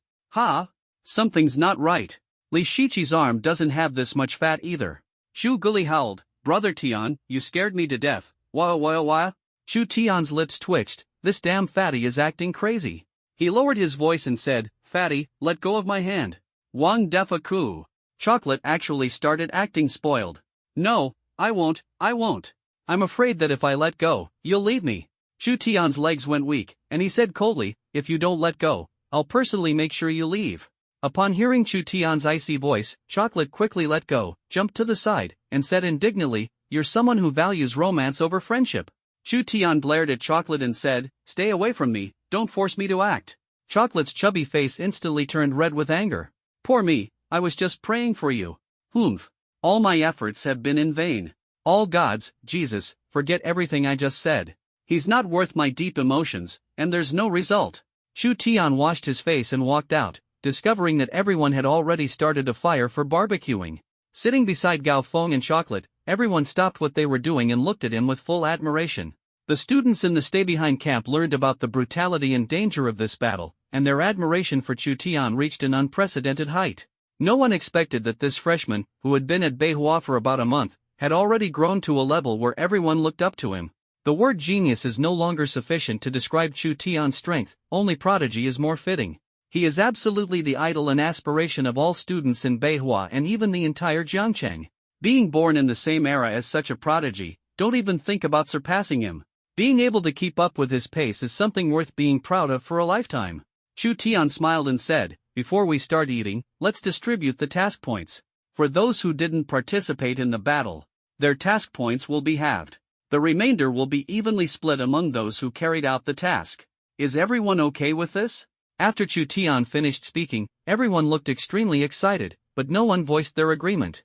Something's not right. Li Shiqi's arm doesn't have this much fat either. Zhu Guli howled, Brother Tian, you scared me to death. Wah? Chu Tian's lips twitched, this damn fatty is acting crazy. He lowered his voice and said, Fatty, let go of my hand. Wang defa ku. Chocolate actually started acting spoiled. No, I won't. I'm afraid that if I let go, you'll leave me. Chu Tian's legs went weak, and he said coldly, If you don't let go, I'll personally make sure you leave. Upon hearing Chu Tian's icy voice, Chocolate quickly let go, jumped to the side, and said indignantly, You're someone who values romance over friendship. Chu Tian glared at Chocolate and said, Stay away from me, don't force me to act. Chocolate's chubby face instantly turned red with anger. Poor me, I was just praying for you. All my efforts have been in vain. All gods, Jesus, forget everything I just said. He's not worth my deep emotions, and there's no result. Chu Tian washed his face and walked out, discovering that everyone had already started a fire for barbecuing. Sitting beside Gao Feng and Chocolate, everyone stopped what they were doing and looked at him with full admiration. The students in the stay-behind camp learned about the brutality and danger of this battle, and their admiration for Chu Tian reached an unprecedented height. No one expected that this freshman, who had been at Beihua for about a month, had already grown to a level where everyone looked up to him. The word genius is no longer sufficient to describe Chu Tian's strength, only prodigy is more fitting. He is absolutely the idol and aspiration of all students in Beihua and even the entire Jiangcheng. Being born in the same era as such a prodigy, don't even think about surpassing him. Being able to keep up with his pace is something worth being proud of for a lifetime. Chu Tian smiled and said, Before we start eating, let's distribute the task points. For those who didn't participate in the battle, their task points will be halved. The remainder will be evenly split among those who carried out the task. Is everyone okay with this? After Chu Tian finished speaking, everyone looked extremely excited, but no one voiced their agreement.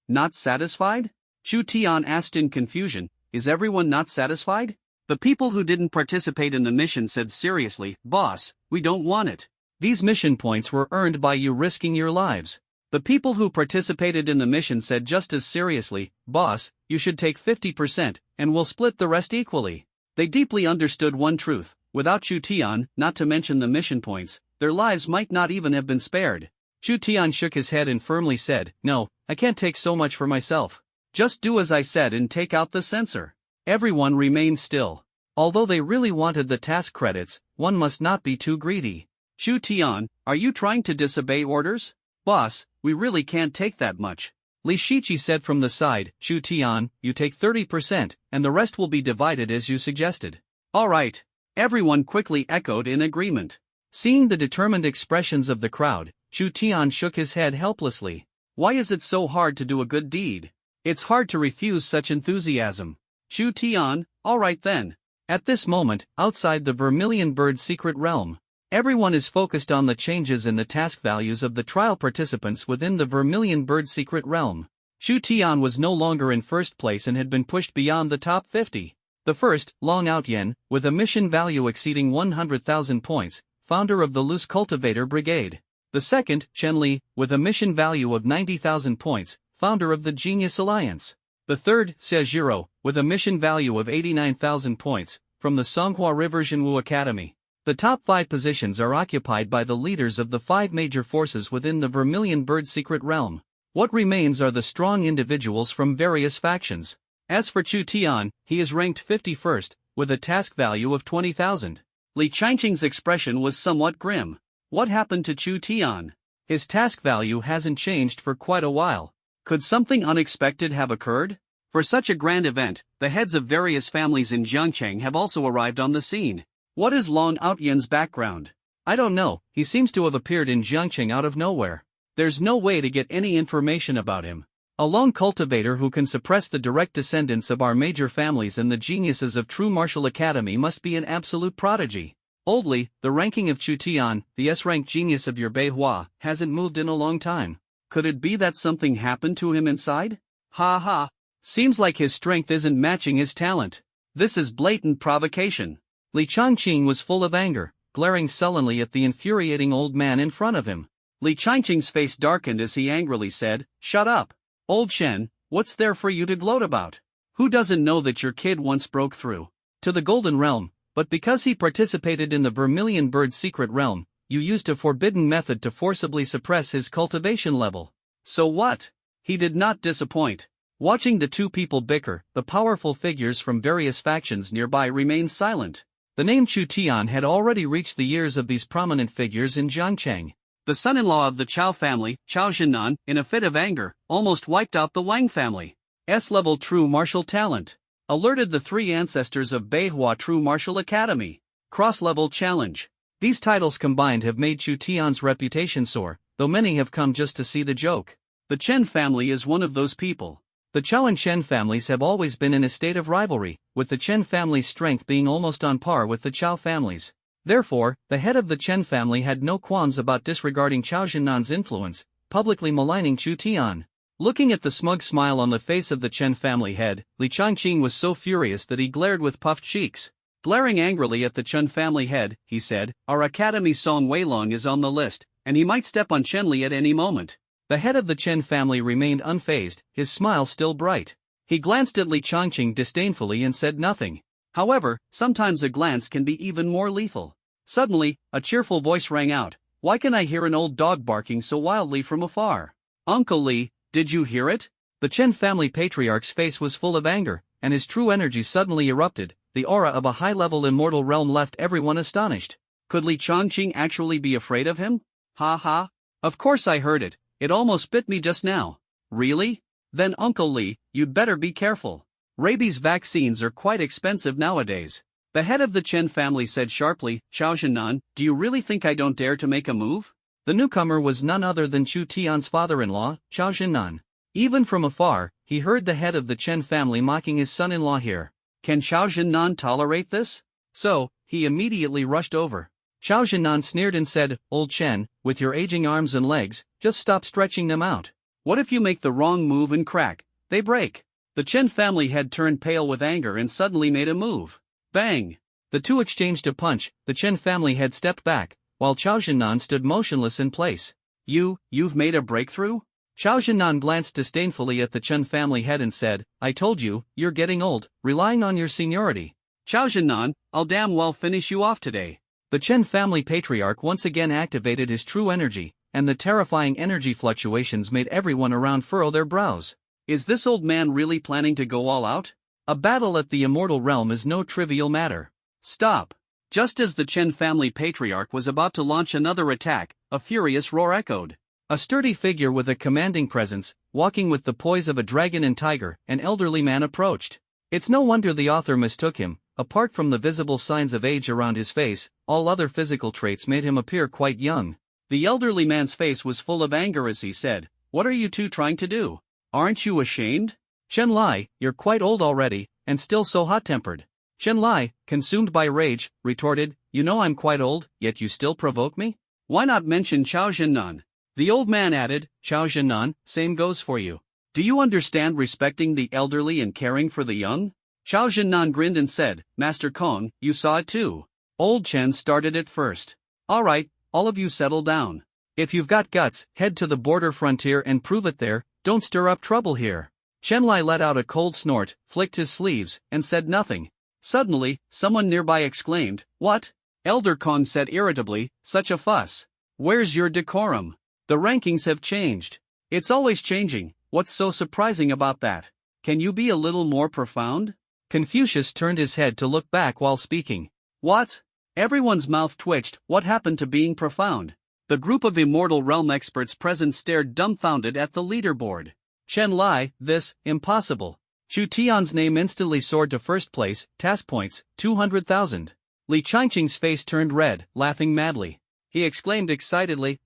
Not satisfied? Chu Tian asked in confusion, Is everyone not satisfied? The people who didn't participate in the mission said seriously, Boss, we don't want it. These mission points were earned by you risking your lives. The people who participated in the mission said just as seriously, "Boss, you should take 50%, and we'll split the rest equally." They deeply understood one truth: without Chu Tian, not to mention the mission points, their lives might not even have been spared. Chu Tian shook his head and firmly said, "No, I can't take so much for myself. Just do as I said and take out the sensor." Everyone remained still. Although they really wanted the task credits, one must not be too greedy. "Chu Tian, are you trying to disobey orders?" "Boss, we really can't take that much." Li Shiqi said from the side. "Chu Tian, you take 30%, and the rest will be divided as you suggested." "All right." Everyone quickly echoed in agreement. Seeing the determined expressions of the crowd, Chu Tian shook his head helplessly. Why is it so hard to do a good deed? It's hard to refuse such enthusiasm. Chu Tian, all right then. At this moment, outside the Vermilion Bird secret realm, everyone is focused on the changes in the task values of the trial participants within the Vermilion Bird secret realm. Chu Tian was no longer in first place and had been pushed beyond the top 50. The first, Long Outyen, with a mission value exceeding 100,000 points, founder of the Loose Cultivator Brigade. The second, Chen Li, with a mission value of 90,000 points, founder of the Genius Alliance. The third, Sejiro, with a mission value of 89,000 points, from the Songhua River Jinwu Academy. The top 5 positions are occupied by the leaders of the 5 major forces within the Vermilion Bird secret realm. What remains are the strong individuals from various factions. As for Chu Tian, he is ranked 51st, with a task value of 20,000. Li Changqing's expression was somewhat grim. What happened to Chu Tian? His task value hasn't changed for quite a while. Could something unexpected have occurred? For such a grand event, the heads of various families in Jiangcheng have also arrived on the scene. What is Long Outyen's background? I don't know, he seems to have appeared in Jiangcheng out of nowhere. There's no way to get any information about him. A lone cultivator who can suppress the direct descendants of our major families and the geniuses of True Martial Academy must be an absolute prodigy. Oldly, the ranking of Chu Tian, the S-rank genius of your Beihua, hasn't moved in a long time. Could it be that something happened to him inside? Ha ha. Seems like his strength isn't matching his talent. This is blatant provocation. Li Changqing was full of anger, glaring sullenly at the infuriating old man in front of him. Li Changqing's face darkened as he angrily said, "Shut up. Old Chen, what's there for you to gloat about? Who doesn't know that your kid once broke through to the Golden Realm, but because he participated in the Vermilion Bird secret realm, you used a forbidden method to forcibly suppress his cultivation level. So what?" He did not disappoint. Watching the two people bicker, the powerful figures from various factions nearby remained silent. The name Chu Tian had already reached the ears of these prominent figures in Jiangcheng. The son-in-law of the Chao family, Chao Zhennan, in a fit of anger, almost wiped out the Wang family. S-level true martial talent. Alerted the 3 ancestors of Beihua True Martial Academy. Cross-level challenge. These titles combined have made Chu Tian's reputation soar, though many have come just to see the joke. The Chen family is one of those people. The Chao and Chen families have always been in a state of rivalry, with the Chen family's strength being almost on par with the Chao family's. Therefore, the head of the Chen family had no qualms about disregarding Chao Zhennan's influence, publicly maligning Chu Tian. Looking at the smug smile on the face of the Chen family head, Li Changqing was so furious that he glared with puffed cheeks. Glaring angrily at the Chen family head, he said, "Our Academy Song Weilong is on the list, and he might step on Chen Li at any moment." The head of the Chen family remained unfazed, his smile still bright. He glanced at Li Changqing disdainfully and said nothing. However, sometimes a glance can be even more lethal. Suddenly, a cheerful voice rang out, "Why can I hear an old dog barking so wildly from afar?" "Uncle Li, did you hear it?" The Chen family patriarch's face was full of anger, and his true energy suddenly erupted. The aura of a high-level immortal realm left everyone astonished. Could Li Changqing actually be afraid of him? Ha ha. Of course I heard it, it almost bit me just now. Really? Then Uncle Li, you'd better be careful. Rabies vaccines are quite expensive nowadays. The head of the Chen family said sharply, "Chao Zhennan, do you really think I don't dare to make a move?" The newcomer was none other than Chu Tian's father-in-law, Chao Zhennan. Even from afar, he heard the head of the Chen family mocking his son-in-law here. Can Chao Zhennan tolerate this? So, he immediately rushed over. Chao Zhennan sneered and said, "Old Chen, with your aging arms and legs, just stop stretching them out. What if you make the wrong move and crack? They break." The Chen family head turned pale with anger and suddenly made a move. Bang! The two exchanged a punch. The Chen family head stepped back, while Chao Zhennan stood motionless in place. You've made a breakthrough?" Chao Zhennan glanced disdainfully at the Chen family head and said, I told you, you're getting old, relying on your seniority. Chao Zhennan, I'll damn well finish you off today. The Chen family patriarch once again activated his true energy, and the terrifying energy fluctuations made everyone around furrow their brows. Is this old man really planning to go all out? A battle at the immortal realm is no trivial matter. Stop! Just as the Chen family patriarch was about to launch another attack, a furious roar echoed. A sturdy figure with a commanding presence, walking with the poise of a dragon and tiger, an elderly man approached. It's no wonder the author mistook him. Apart from the visible signs of age around his face, all other physical traits made him appear quite young. The elderly man's face was full of anger as he said, What are you two trying to do? Aren't you ashamed? Chen Lai, you're quite old already, and still so hot-tempered. Chen Lai, consumed by rage, retorted, You know I'm quite old, yet you still provoke me? Why not mention Chao Zhennan? The old man added, Chao Zhennan, same goes for you. Do you understand respecting the elderly and caring for the young? Chao Zhennan grinned and said, Master Kong, you saw it too. Old Chen started it first. Alright, all of you settle down. If you've got guts, head to the border frontier and prove it there, don't stir up trouble here. Chen Lai let out a cold snort, flicked his sleeves, and said nothing. Suddenly, someone nearby exclaimed, What? Elder Kong said irritably, Such a fuss. Where's your decorum? The rankings have changed. It's always changing, what's so surprising about that? Can you be a little more profound? Confucius turned his head to look back while speaking. What? Everyone's mouth twitched, what happened to being profound? The group of Immortal Realm experts present stared dumbfounded at the leaderboard. Chen Lai, this, impossible. Chu Tian's name instantly soared to first place, task points, 200,000. Li Changqing's face turned red, laughing madly. He exclaimed excitedly,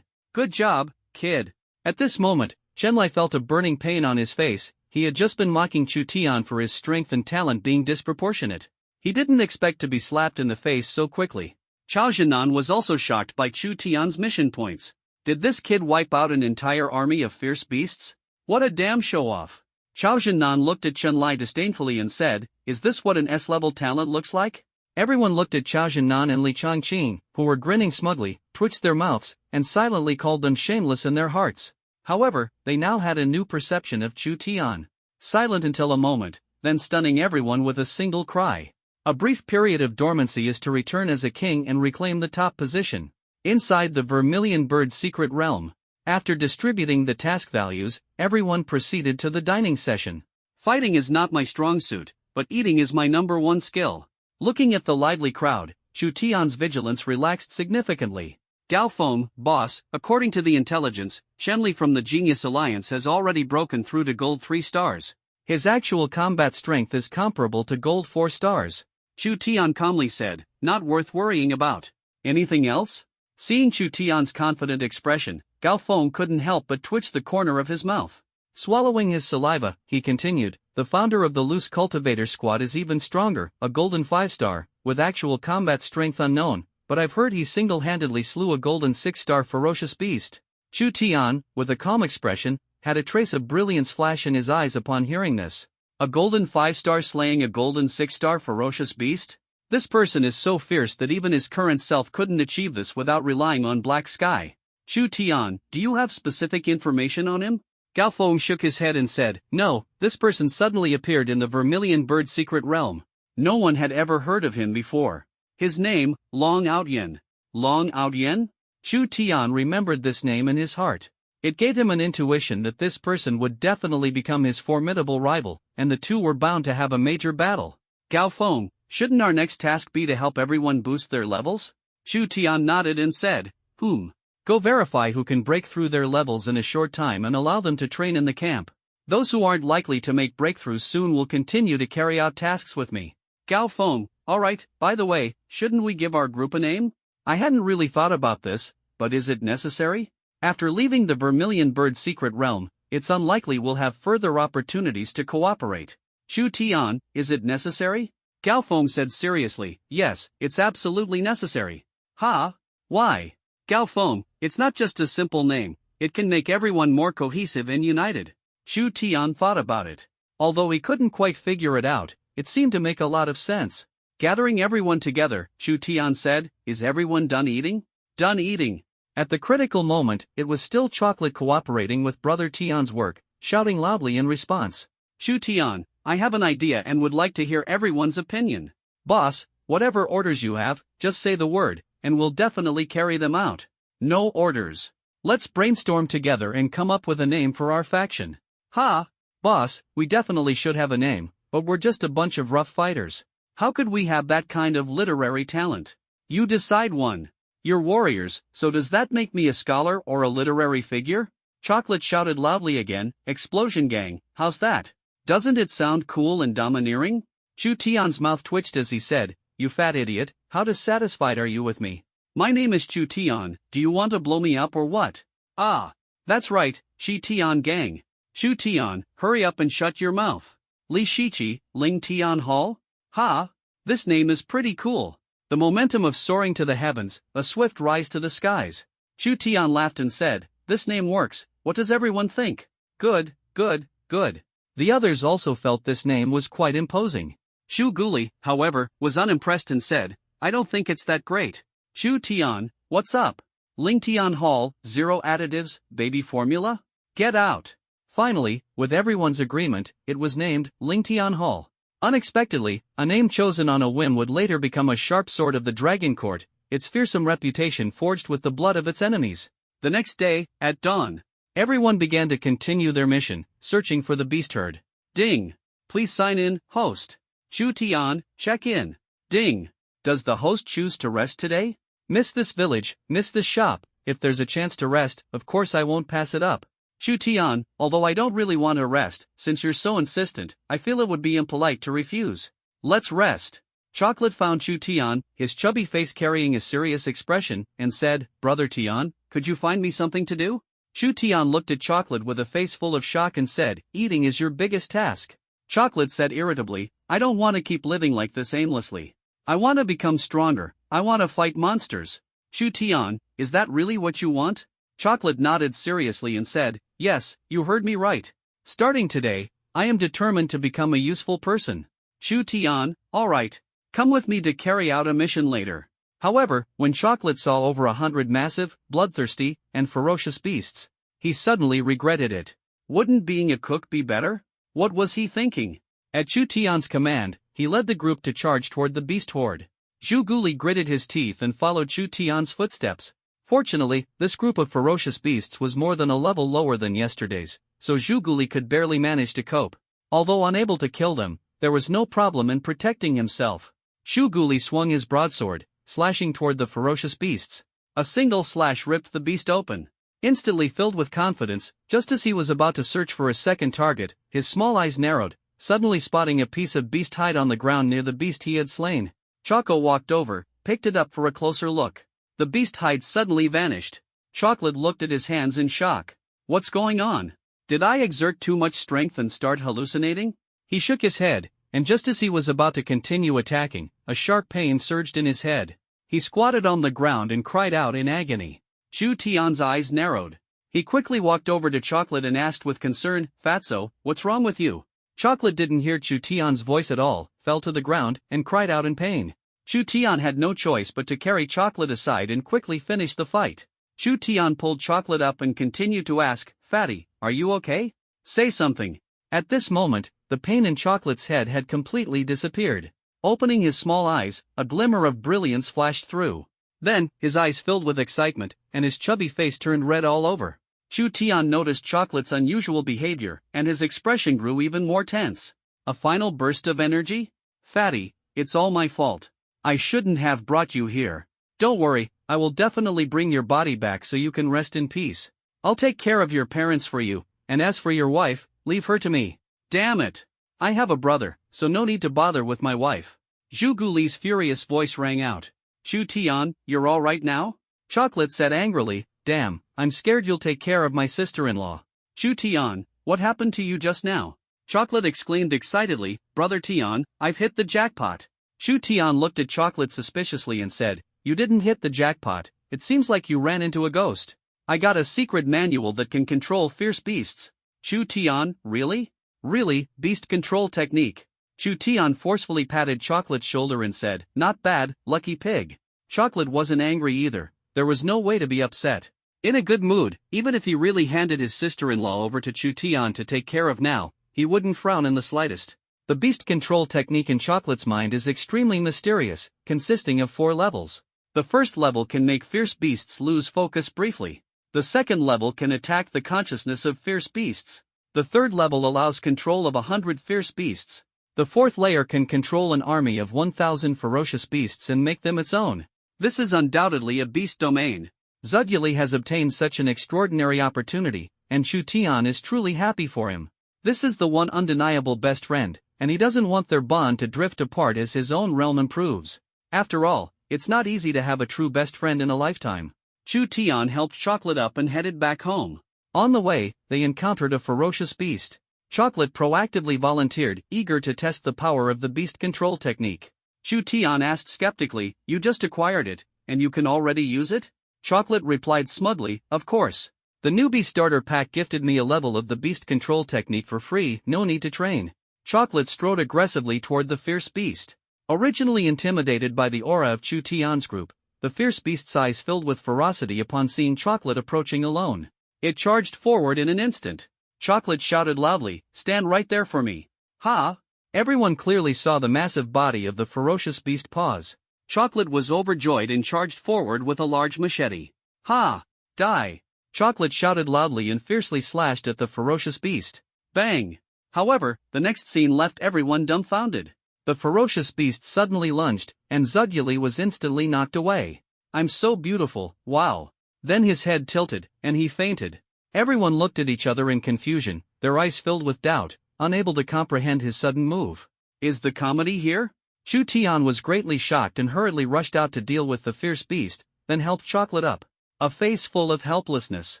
good job, kid. At this moment, Chen Lai felt a burning pain on his face. He had just been mocking Chu Tian for his strength and talent being disproportionate. He didn't expect to be slapped in the face so quickly. Chao Zhennan was also shocked by Chu Tian's mission points. Did this kid wipe out an entire army of fierce beasts? What a damn show-off. Chao Zhennan looked at Chen Lai disdainfully and said, Is this what an S-level talent looks like? Everyone looked at Chao Zhennan and Li Changqing, who were grinning smugly, twitched their mouths, and silently called them shameless in their hearts. However, they now had a new perception of Chu Tian. Silent until a moment, then stunning everyone with a single cry. A brief period of dormancy is to return as a king and reclaim the top position. Inside the Vermilion Bird's secret realm. After distributing the task values, everyone proceeded to the dining session. Fighting is not my strong suit, but eating is my number one skill. Looking at the lively crowd, Chu Tian's vigilance relaxed significantly. Gao Feng, boss, according to the intelligence, Shenli from the Genius Alliance has already broken through to gold 3 stars. His actual combat strength is comparable to gold 4 stars. Chu Tian calmly said, Not worth worrying about. Anything else? Seeing Chu Tian's confident expression, Gao Feng couldn't help but twitch the corner of his mouth. Swallowing his saliva, he continued, The founder of the Loose Cultivator Squad is even stronger, a golden 5-star, with actual combat strength unknown, but I've heard he single-handedly slew a golden 6-star ferocious beast. Chu Tian, with a calm expression, had a trace of brilliance flash in his eyes upon hearing this. A golden 5-star slaying a golden 6-star ferocious beast? This person is so fierce that even his current self couldn't achieve this without relying on Black Sky. Chu Tian, do you have specific information on him? Gao Feng shook his head and said, No, this person suddenly appeared in the Vermilion Bird secret realm. No one had ever heard of him before. His name, Long Outyen. Long Outyen? Chu Tian remembered this name in his heart. It gave him an intuition that this person would definitely become his formidable rival, and the two were bound to have a major battle. Gao Feng, shouldn't our next task be to help everyone boost their levels? Chu Tian nodded and said, Go verify who can break through their levels in a short time and allow them to train in the camp. Those who aren't likely to make breakthroughs soon will continue to carry out tasks with me. Gao Feng, alright, by the way, shouldn't we give our group a name? I hadn't really thought about this, but is it necessary? After leaving the Vermilion Bird secret realm, it's unlikely we'll have further opportunities to cooperate. Chu Tian, is it necessary? Gao Feng said seriously, Yes, it's absolutely necessary. Why? Gao Feng, it's not just a simple name, it can make everyone more cohesive and united. Chu Tian thought about it. Although he couldn't quite figure it out, it seemed to make a lot of sense. Gathering everyone together, Chu Tian said, Is everyone done eating? Done eating. At the critical moment, it was still Chocolate cooperating with Brother Tian's work, shouting loudly in response. Shu Tian, I have an idea and would like to hear everyone's opinion. Boss, whatever orders you have, just say the word, and we'll definitely carry them out. No orders. Let's brainstorm together and come up with a name for our faction. Ha! Boss, we definitely should have a name, but we're just a bunch of rough fighters. How could we have that kind of literary talent? You decide one. You're warriors, so does that make me a scholar or a literary figure? Chocolate shouted loudly again, Explosion Gang, how's that? Doesn't it sound cool and domineering? Shu Tian's mouth twitched as he said, You fat idiot, how dissatisfied are you with me? My name is Shu Tian, do you want to blow me up or what? Ah, that's right, Shi Tian Gang. Shu Tian, hurry up and shut your mouth. Li Shiqi, Ling Tian Hall? Ha! This name is pretty cool. The momentum of soaring to the heavens, a swift rise to the skies. Shu Tian laughed and said, This name works, what does everyone think? Good, good, good. The others also felt this name was quite imposing. Shu Guli, however, was unimpressed and said, I don't think it's that great. Shu Tian, what's up? Ling Tian Hall, zero additives, baby formula? Get out. Finally, with everyone's agreement, it was named Ling Tian Hall. Unexpectedly, a name chosen on a whim would later become a sharp sword of the Dragon Court, its fearsome reputation forged with the blood of its enemies. The next day, at dawn, everyone began to continue their mission, searching for the beast herd. Ding! Please sign in, host. Shu Tian, check in. Ding! Does the host choose to rest today? Miss this village, miss this shop, if there's a chance to rest, of course I won't pass it up. Shu Tian, although I don't really want to rest, since you're so insistent, I feel it would be impolite to refuse. Let's rest. Chocolate found Shu Tian, his chubby face carrying a serious expression, and said, Brother Tian, could you find me something to do? Shu Tian looked at Chocolate with a face full of shock and said, Eating is your biggest task. Chocolate said irritably, I don't want to keep living like this aimlessly. I want to become stronger, I want to fight monsters. Shu Tian, is that really what you want? Chocolate nodded seriously and said, Yes, you heard me right. Starting today, I am determined to become a useful person. Shu Tian, alright. Come with me to carry out a mission later. However, when Chocolate saw over 100 massive, bloodthirsty, and ferocious beasts, he suddenly regretted it. Wouldn't being a cook be better? What was he thinking? At Shu Tian's command, he led the group to charge toward the beast horde. Zhu Guli gritted his teeth and followed Shu Tian's footsteps. Fortunately, this group of ferocious beasts was more than a level lower than yesterday's, so Zhu Guli could barely manage to cope. Although unable to kill them, there was no problem in protecting himself. Zhu Guli swung his broadsword, slashing toward the ferocious beasts. A single slash ripped the beast open. Instantly filled with confidence, just as he was about to search for a second target, his small eyes narrowed, suddenly spotting a piece of beast hide on the ground near the beast he had slain. Choco walked over, picked it up for a closer look. The beast hide suddenly vanished. Chocolate looked at his hands in shock. What's going on? Did I exert too much strength and start hallucinating? He shook his head, and just as he was about to continue attacking, a sharp pain surged in his head. He squatted on the ground and cried out in agony. Shu Tian's eyes narrowed. He quickly walked over to Chocolate and asked with concern, Fatso, what's wrong with you? Chocolate didn't hear Shu Tian's voice at all, fell to the ground, and cried out in pain. Shu Tian had no choice but to carry Chocolate aside and quickly finish the fight. Shu Tian pulled Chocolate up and continued to ask, Fatty, are you okay? Say something. At this moment, the pain in Chocolate's head had completely disappeared. Opening his small eyes, a glimmer of brilliance flashed through. Then, his eyes filled with excitement, and his chubby face turned red all over. Shu Tian noticed Chocolate's unusual behavior, and his expression grew even more tense. A final burst of energy? Fatty, it's all my fault. I shouldn't have brought you here. Don't worry, I will definitely bring your body back so you can rest in peace. I'll take care of your parents for you, and as for your wife, leave her to me. Damn it! I have a brother, so no need to bother with my wife. Zhu Guli's furious voice rang out. Shu Tian, you're all right now? Chocolate said angrily, Damn, I'm scared you'll take care of my sister-in-law. Shu Tian, what happened to you just now? Chocolate exclaimed excitedly, Brother Tian, I've hit the jackpot. Shu Tian looked at Chocolate suspiciously and said, You didn't hit the jackpot, it seems like you ran into a ghost. I got a secret manual that can control fierce beasts. Shu Tian, really? Really, beast control technique. Shu Tian forcefully patted Chocolate's shoulder and said, Not bad, lucky pig. Chocolate wasn't angry either, there was no way to be upset. In a good mood, even if he really handed his sister-in-law over to Chu Tian to take care of now, he wouldn't frown in the slightest. The beast control technique in Chocolate's mind is extremely mysterious, consisting of 4 levels. The first level can make fierce beasts lose focus briefly. The second level can attack the consciousness of fierce beasts. The third level allows control of 100 fierce beasts. The fourth layer can control an army of 1,000 ferocious beasts and make them its own. This is undoubtedly a beast domain. Zuduli has obtained such an extraordinary opportunity, and Chu Tian is truly happy for him. This is the one undeniable best friend, and he doesn't want their bond to drift apart as his own realm improves. After all, it's not easy to have a true best friend in a lifetime. Chu Tian helped Chocolate up and headed back home. On the way, they encountered a ferocious beast. Chocolate proactively volunteered, eager to test the power of the beast control technique. Chu Tian asked skeptically, "You just acquired it, and you can already use it?" Chocolate replied smugly, "Of course. The newbie starter pack gifted me a level of the beast control technique for free, no need to train." Chocolate strode aggressively toward the fierce beast. Originally intimidated by the aura of Chu Tian's group, the fierce beast's eyes filled with ferocity upon seeing Chocolate approaching alone. It charged forward in an instant. Chocolate shouted loudly, "Stand right there for me." "Ha!" Everyone clearly saw the massive body of the ferocious beast pause. Chocolate was overjoyed and charged forward with a large machete. "Ha! Die!" Chocolate shouted loudly and fiercely slashed at the ferocious beast. Bang! However, the next scene left everyone dumbfounded. The ferocious beast suddenly lunged, and Zuduli was instantly knocked away. "I'm so beautiful, wow!" Then his head tilted, and he fainted. Everyone looked at each other in confusion, their eyes filled with doubt, unable to comprehend his sudden move. Is the comedy here? Chu Tian was greatly shocked and hurriedly rushed out to deal with the fierce beast, then helped Chocolate up. A face full of helplessness.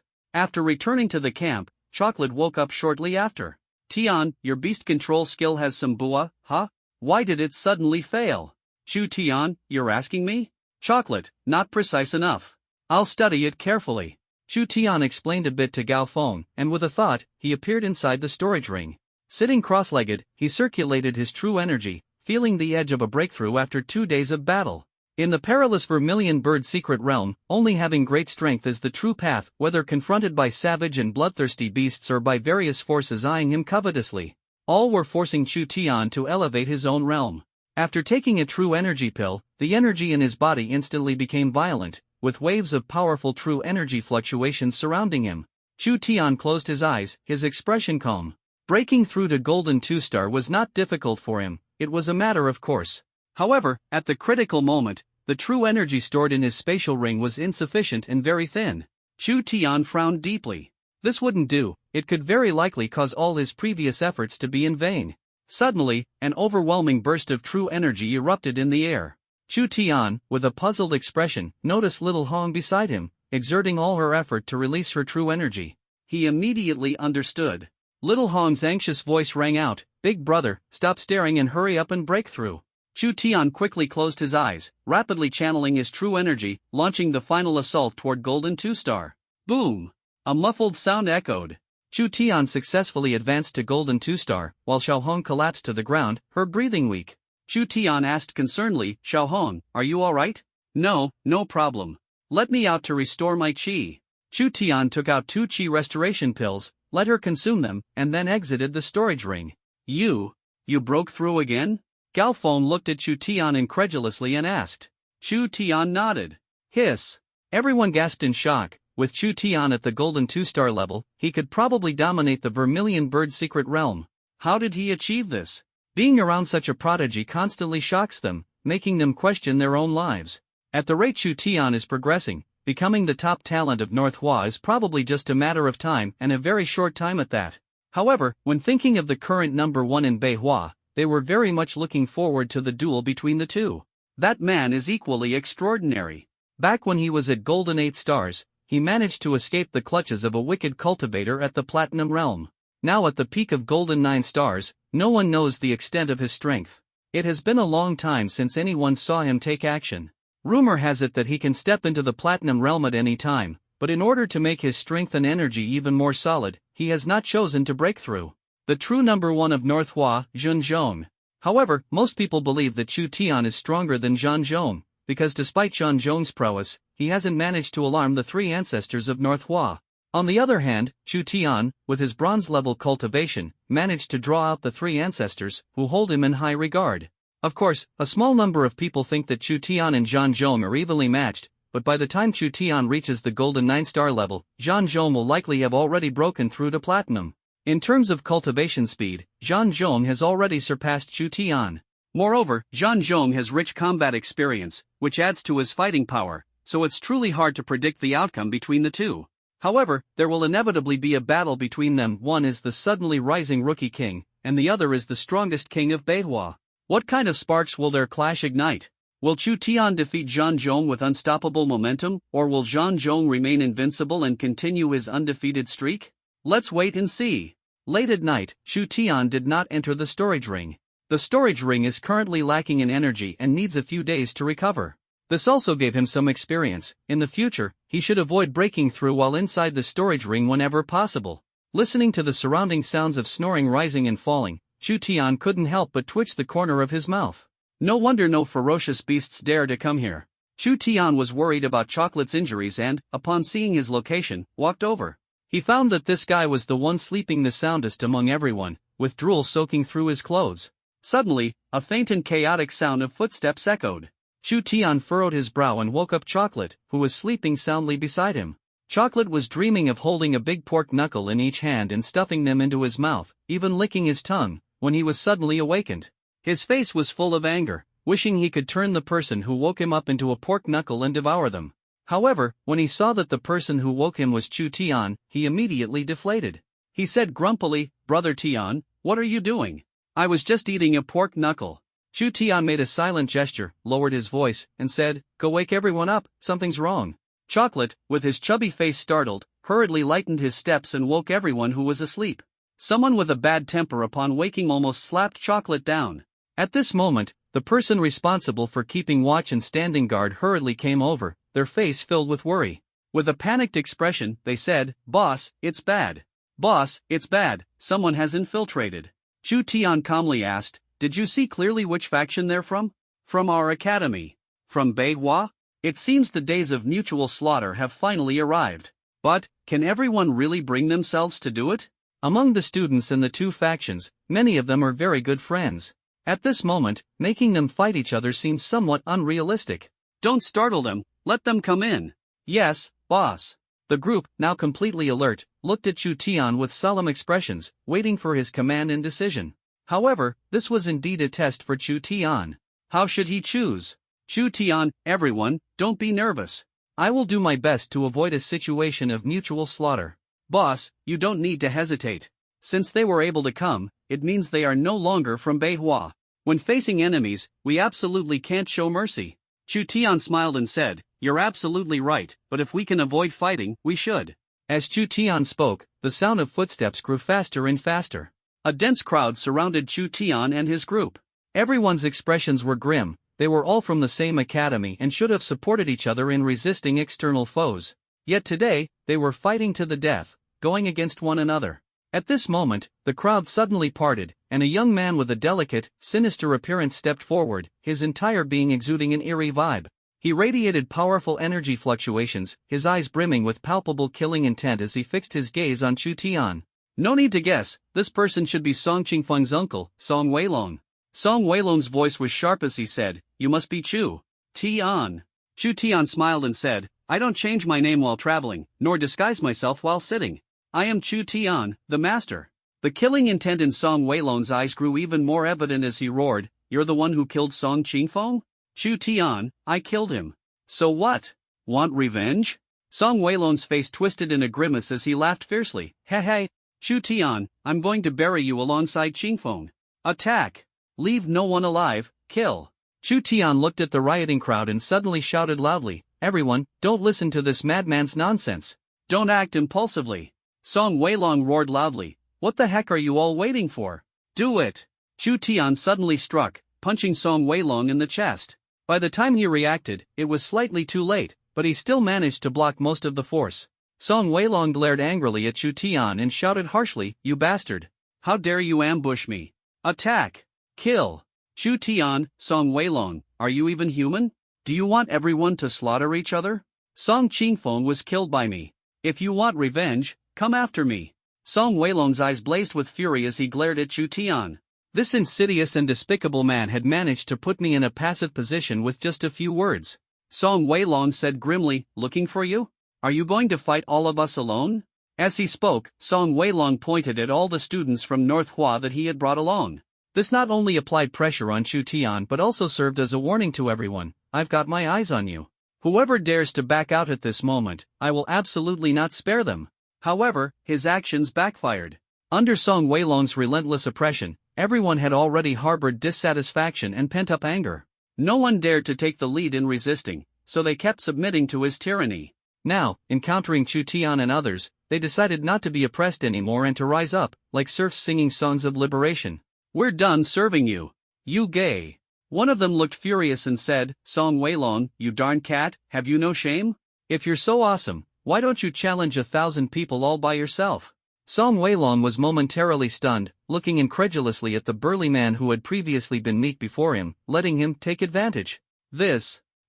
After returning to the camp, Chocolate woke up shortly after. "Tian, your beast control skill has some bua, huh? Why did it suddenly fail?" "Chu Tian, you're asking me?" "Chocolate, not precise enough. I'll study it carefully." Chu Tian explained a bit to Gao Feng, and with a thought, he appeared inside the storage ring. Sitting cross-legged, he circulated his true energy, feeling the edge of a breakthrough after 2 days of battle. In the perilous vermilion bird secret realm, only having great strength is the true path, whether confronted by savage and bloodthirsty beasts or by various forces eyeing him covetously. All were forcing Chu Tian to elevate his own realm. After taking a true energy pill, the energy in his body instantly became violent, with waves of powerful true energy fluctuations surrounding him. Chu Tian closed his eyes, his expression calm. Breaking through to Golden 2-star was not difficult for him, it was a matter of course. However, at the critical moment, the true energy stored in his spatial ring was insufficient and very thin. Chu Tian frowned deeply. This wouldn't do, it could very likely cause all his previous efforts to be in vain. Suddenly, an overwhelming burst of true energy erupted in the air. Chu Tian, with a puzzled expression, noticed little Hong beside him, exerting all her effort to release her true energy. He immediately understood. Little Hong's anxious voice rang out, "Big brother, stop staring and hurry up and break through." Chu Tian quickly closed his eyes, rapidly channeling his true energy, launching the final assault toward Golden 2-star. Boom! A muffled sound echoed. Chu Tian successfully advanced to Golden 2-star, while Xiao Hong collapsed to the ground, her breathing weak. Chu Tian asked concernedly, "Xiao Hong, are you alright?" "No, no problem. Let me out to restore my qi." Chu Tian took out 2 qi restoration pills, let her consume them, and then exited the storage ring. You broke through again?" Gao Feng looked at Chu Tian incredulously and asked. Chu Tian nodded. Hiss. Everyone gasped in shock. With Chu Tian at the Golden 2-star level, he could probably dominate the Vermilion Bird secret realm. How did he achieve this? Being around such a prodigy constantly shocks them, making them question their own lives. At the rate Chu Tian is progressing, becoming the top talent of North Hua is probably just a matter of time, and a very short time at that. However, when thinking of the current number 1 in Beihua, they were very much looking forward to the duel between the two. That man is equally extraordinary. Back when he was at Golden 8 stars, he managed to escape the clutches of a wicked cultivator at the Platinum realm. Now at the peak of Golden 9 stars, no one knows the extent of his strength. It has been a long time since anyone saw him take action. Rumor has it that he can step into the Platinum realm at any time, but in order to make his strength and energy even more solid, he has not chosen to break through. The true number 1 of North Hua, Zhun Zhong. However, most people believe that Chu Tian is stronger than Zhang Zhong, because despite Zhang Zhong's prowess, he hasn't managed to alarm the three ancestors of North Hua. On the other hand, Chu Tian, with his bronze-level cultivation, managed to draw out the three ancestors, who hold him in high regard. Of course, a small number of people think that Chu Tian and Zhang Zhong are evenly matched, but by the time Chu Tian reaches the golden 9-star level, Zhang Zhong will likely have already broken through to platinum. In terms of cultivation speed, Zhang Zhong has already surpassed Chu Tian. Moreover, Zhang Zhong has rich combat experience, which adds to his fighting power, so it's truly hard to predict the outcome between the two. However, there will inevitably be a battle between them. One is the suddenly rising rookie king, and the other is the strongest king of Beihua. What kind of sparks will their clash ignite? Will Chu Tian defeat Zhang Zhong with unstoppable momentum, or will Zhang Zhong remain invincible and continue his undefeated streak? Let's wait and see. Late at night, Chu Tian did not enter the storage ring. The storage ring is currently lacking in energy and needs a few days to recover. This also gave him some experience. In the future, he should avoid breaking through while inside the storage ring whenever possible. Listening to the surrounding sounds of snoring rising and falling, Chu Tian couldn't help but twitch the corner of his mouth. No wonder no ferocious beasts dare to come here. Chu Tian was worried about Chocolate's injuries and, upon seeing his location, walked over. He found that this guy was the one sleeping the soundest among everyone, with drool soaking through his clothes. Suddenly, a faint and chaotic sound of footsteps echoed. Chu Tian furrowed his brow and woke up Chocolate, who was sleeping soundly beside him. Chocolate was dreaming of holding a big pork knuckle in each hand and stuffing them into his mouth, even licking his tongue, when he was suddenly awakened. His face was full of anger, wishing he could turn the person who woke him up into a pork knuckle and devour them. However, when he saw that the person who woke him was Chu Tian, he immediately deflated. He said grumpily, "Brother Tian, what are you doing? I was just eating a pork knuckle." Chu Tian made a silent gesture, lowered his voice, and said, "Go wake everyone up, something's wrong." Chocolate, with his chubby face startled, hurriedly lightened his steps and woke everyone who was asleep. Someone with a bad temper upon waking almost slapped Chocolate down. At this moment, the person responsible for keeping watch and standing guard hurriedly came over, their face filled with worry. With a panicked expression, they said, "Boss, it's bad. Boss, it's bad, someone has infiltrated." Chu Tian calmly asked, "Did you see clearly which faction they're from?" "From our academy." "From Beihua?" "It seems the days of mutual slaughter have finally arrived. But, can everyone really bring themselves to do it?" Among the students in the two factions, many of them are very good friends. At this moment, making them fight each other seems somewhat unrealistic. "Don't startle them, let them come in." "Yes, boss." The group, now completely alert, looked at Chu Tian with solemn expressions, waiting for his command and decision. However, this was indeed a test for Chu Tian. How should he choose? Chu Tian, "Everyone, don't be nervous. I will do my best to avoid a situation of mutual slaughter." "Boss, you don't need to hesitate. Since they were able to come, it means they are no longer from Beihua. When facing enemies, we absolutely can't show mercy." Chu Tian smiled and said, "You're absolutely right, but if we can avoid fighting, we should." As Chu Tian spoke, the sound of footsteps grew faster and faster. A dense crowd surrounded Chu Tian and his group. Everyone's expressions were grim. They were all from the same academy and should have supported each other in resisting external foes. Yet today, they were fighting to the death, going against one another. At this moment, the crowd suddenly parted, and a young man with a delicate, sinister appearance stepped forward, his entire being exuding an eerie vibe. He radiated powerful energy fluctuations, his eyes brimming with palpable killing intent as he fixed his gaze on Chu Tian. No need to guess, this person should be Song Qingfeng's uncle, Song Weilong. Song Weilong's voice was sharp as he said, "You must be Chu Tian." Chu Tian smiled and said, "I don't change my name while traveling, nor disguise myself while sitting. I am Chu Tian, the master." The killing intent in Song Weilong's eyes grew even more evident as he roared, "You're the one who killed Song Qingfeng?" "Chu Tian, I killed him." "So what? Want revenge?" Song Weilong's face twisted in a grimace as he laughed fiercely. "Hey, Chu Tian, I'm going to bury you alongside Qingfeng. Attack! Leave no one alive, kill." Chu Tian looked at the rioting crowd and suddenly shouted loudly, "Everyone, don't listen to this madman's nonsense. Don't act impulsively." Song Weilong roared loudly, "What the heck are you all waiting for? Do it!" Chu Tian suddenly struck, punching Song Weilong in the chest. By the time he reacted, it was slightly too late, but he still managed to block most of the force. Song Weilong glared angrily at Chu Tian and shouted harshly, "You bastard! How dare you ambush me? Attack! Kill!" "Chu Tian, Song Weilong, are you even human? Do you want everyone to slaughter each other? Song Qingfeng was killed by me. If you want revenge, come after me. Song Weilong's eyes blazed with fury as he glared at Chu Tian. This insidious and despicable man had managed to put me in a passive position with just a few words. Song Weilong said grimly, looking for you? Are you going to fight all of us alone? As he spoke, Song Weilong pointed at all the students from North Hua that he had brought along. This not only applied pressure on Chu Tian but also served as a warning to everyone. I've got my eyes on you. Whoever dares to back out at this moment, I will absolutely not spare them. However, his actions backfired. Under Song Weilong's relentless oppression, everyone had already harbored dissatisfaction and pent-up anger. No one dared to take the lead in resisting, so they kept submitting to his tyranny. Now, encountering Chu Tian and others, they decided not to be oppressed anymore and to rise up, like serfs singing songs of liberation. We're done serving you. You gay. One of them looked furious and said, Song Weilong, you darn cat, have you no shame? If you're so awesome, why don't you challenge 1,000 people all by yourself? Song Weilong was momentarily stunned, looking incredulously at the burly man who had previously been meek before him, letting him take advantage.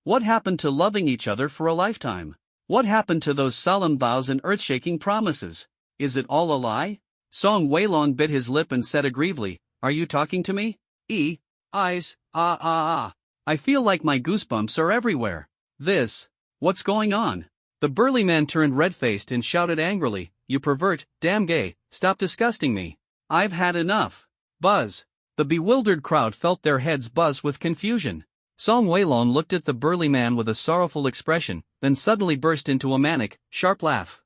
What happened to loving each other for a lifetime? What happened to those solemn vows and earth-shaking promises? Is it all a lie? Song Weilong bit his lip and said aggrievedly, Are you talking to me? Eyes, I feel like my goosebumps are everywhere. What's going on? The burly man turned red-faced and shouted angrily, You pervert, damn gay, stop disgusting me. I've had enough. Buzz. The bewildered crowd felt their heads buzz with confusion. Song Weilong looked at the burly man with a sorrowful expression, then suddenly burst into a manic, sharp laugh.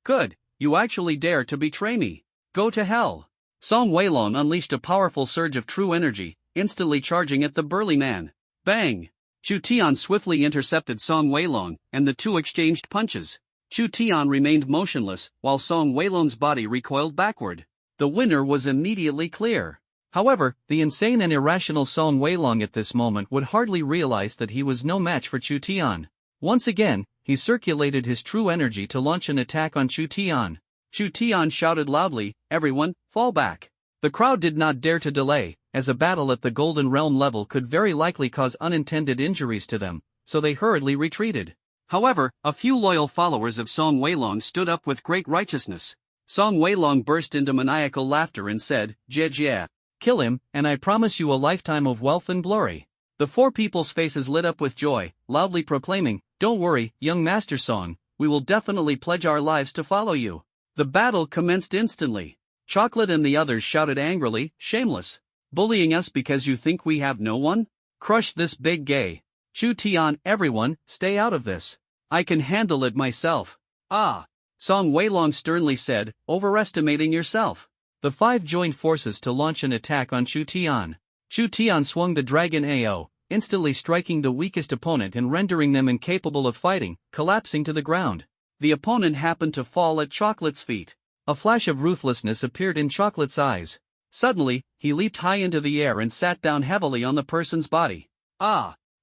Good, you actually dare to betray me. Go to hell. Song Weilong unleashed a powerful surge of true energy, instantly charging at the burly man. Bang! Chu Tian swiftly intercepted Song Weilong, and the two exchanged punches. Chu Tian remained motionless, while Song Weilong's body recoiled backward. The winner was immediately clear. However, the insane and irrational Song Weilong at this moment would hardly realize that he was no match for Chu Tian. Once again, he circulated his true energy to launch an attack on Chu Tian. Chu Tian shouted loudly, Everyone, fall back. The crowd did not dare to delay, as a battle at the Golden Realm level could very likely cause unintended injuries to them, so they hurriedly retreated. However, a few loyal followers of Song Weilong stood up with great righteousness. Song Weilong burst into maniacal laughter and said, Jie, kill him, and I promise you a lifetime of wealth and glory. The four people's faces lit up with joy, loudly proclaiming, Don't worry, young Master Song, we will definitely pledge our lives to follow you. The battle commenced instantly. Chocolate and the others shouted angrily, Shameless. Bullying us because you think we have no one? Crush this big gay. Chu Tian, everyone, stay out of this. I can handle it myself. Song Weilong sternly said, overestimating yourself. The five joined forces to launch an attack on Chu Tian. Chu Tian swung the Dragon AO, instantly striking the weakest opponent and rendering them incapable of fighting, collapsing to the ground. The opponent happened to fall at Chocolate's feet. A flash of ruthlessness appeared in Chocolate's eyes. Suddenly, he leaped high into the air and sat down heavily on the person's body.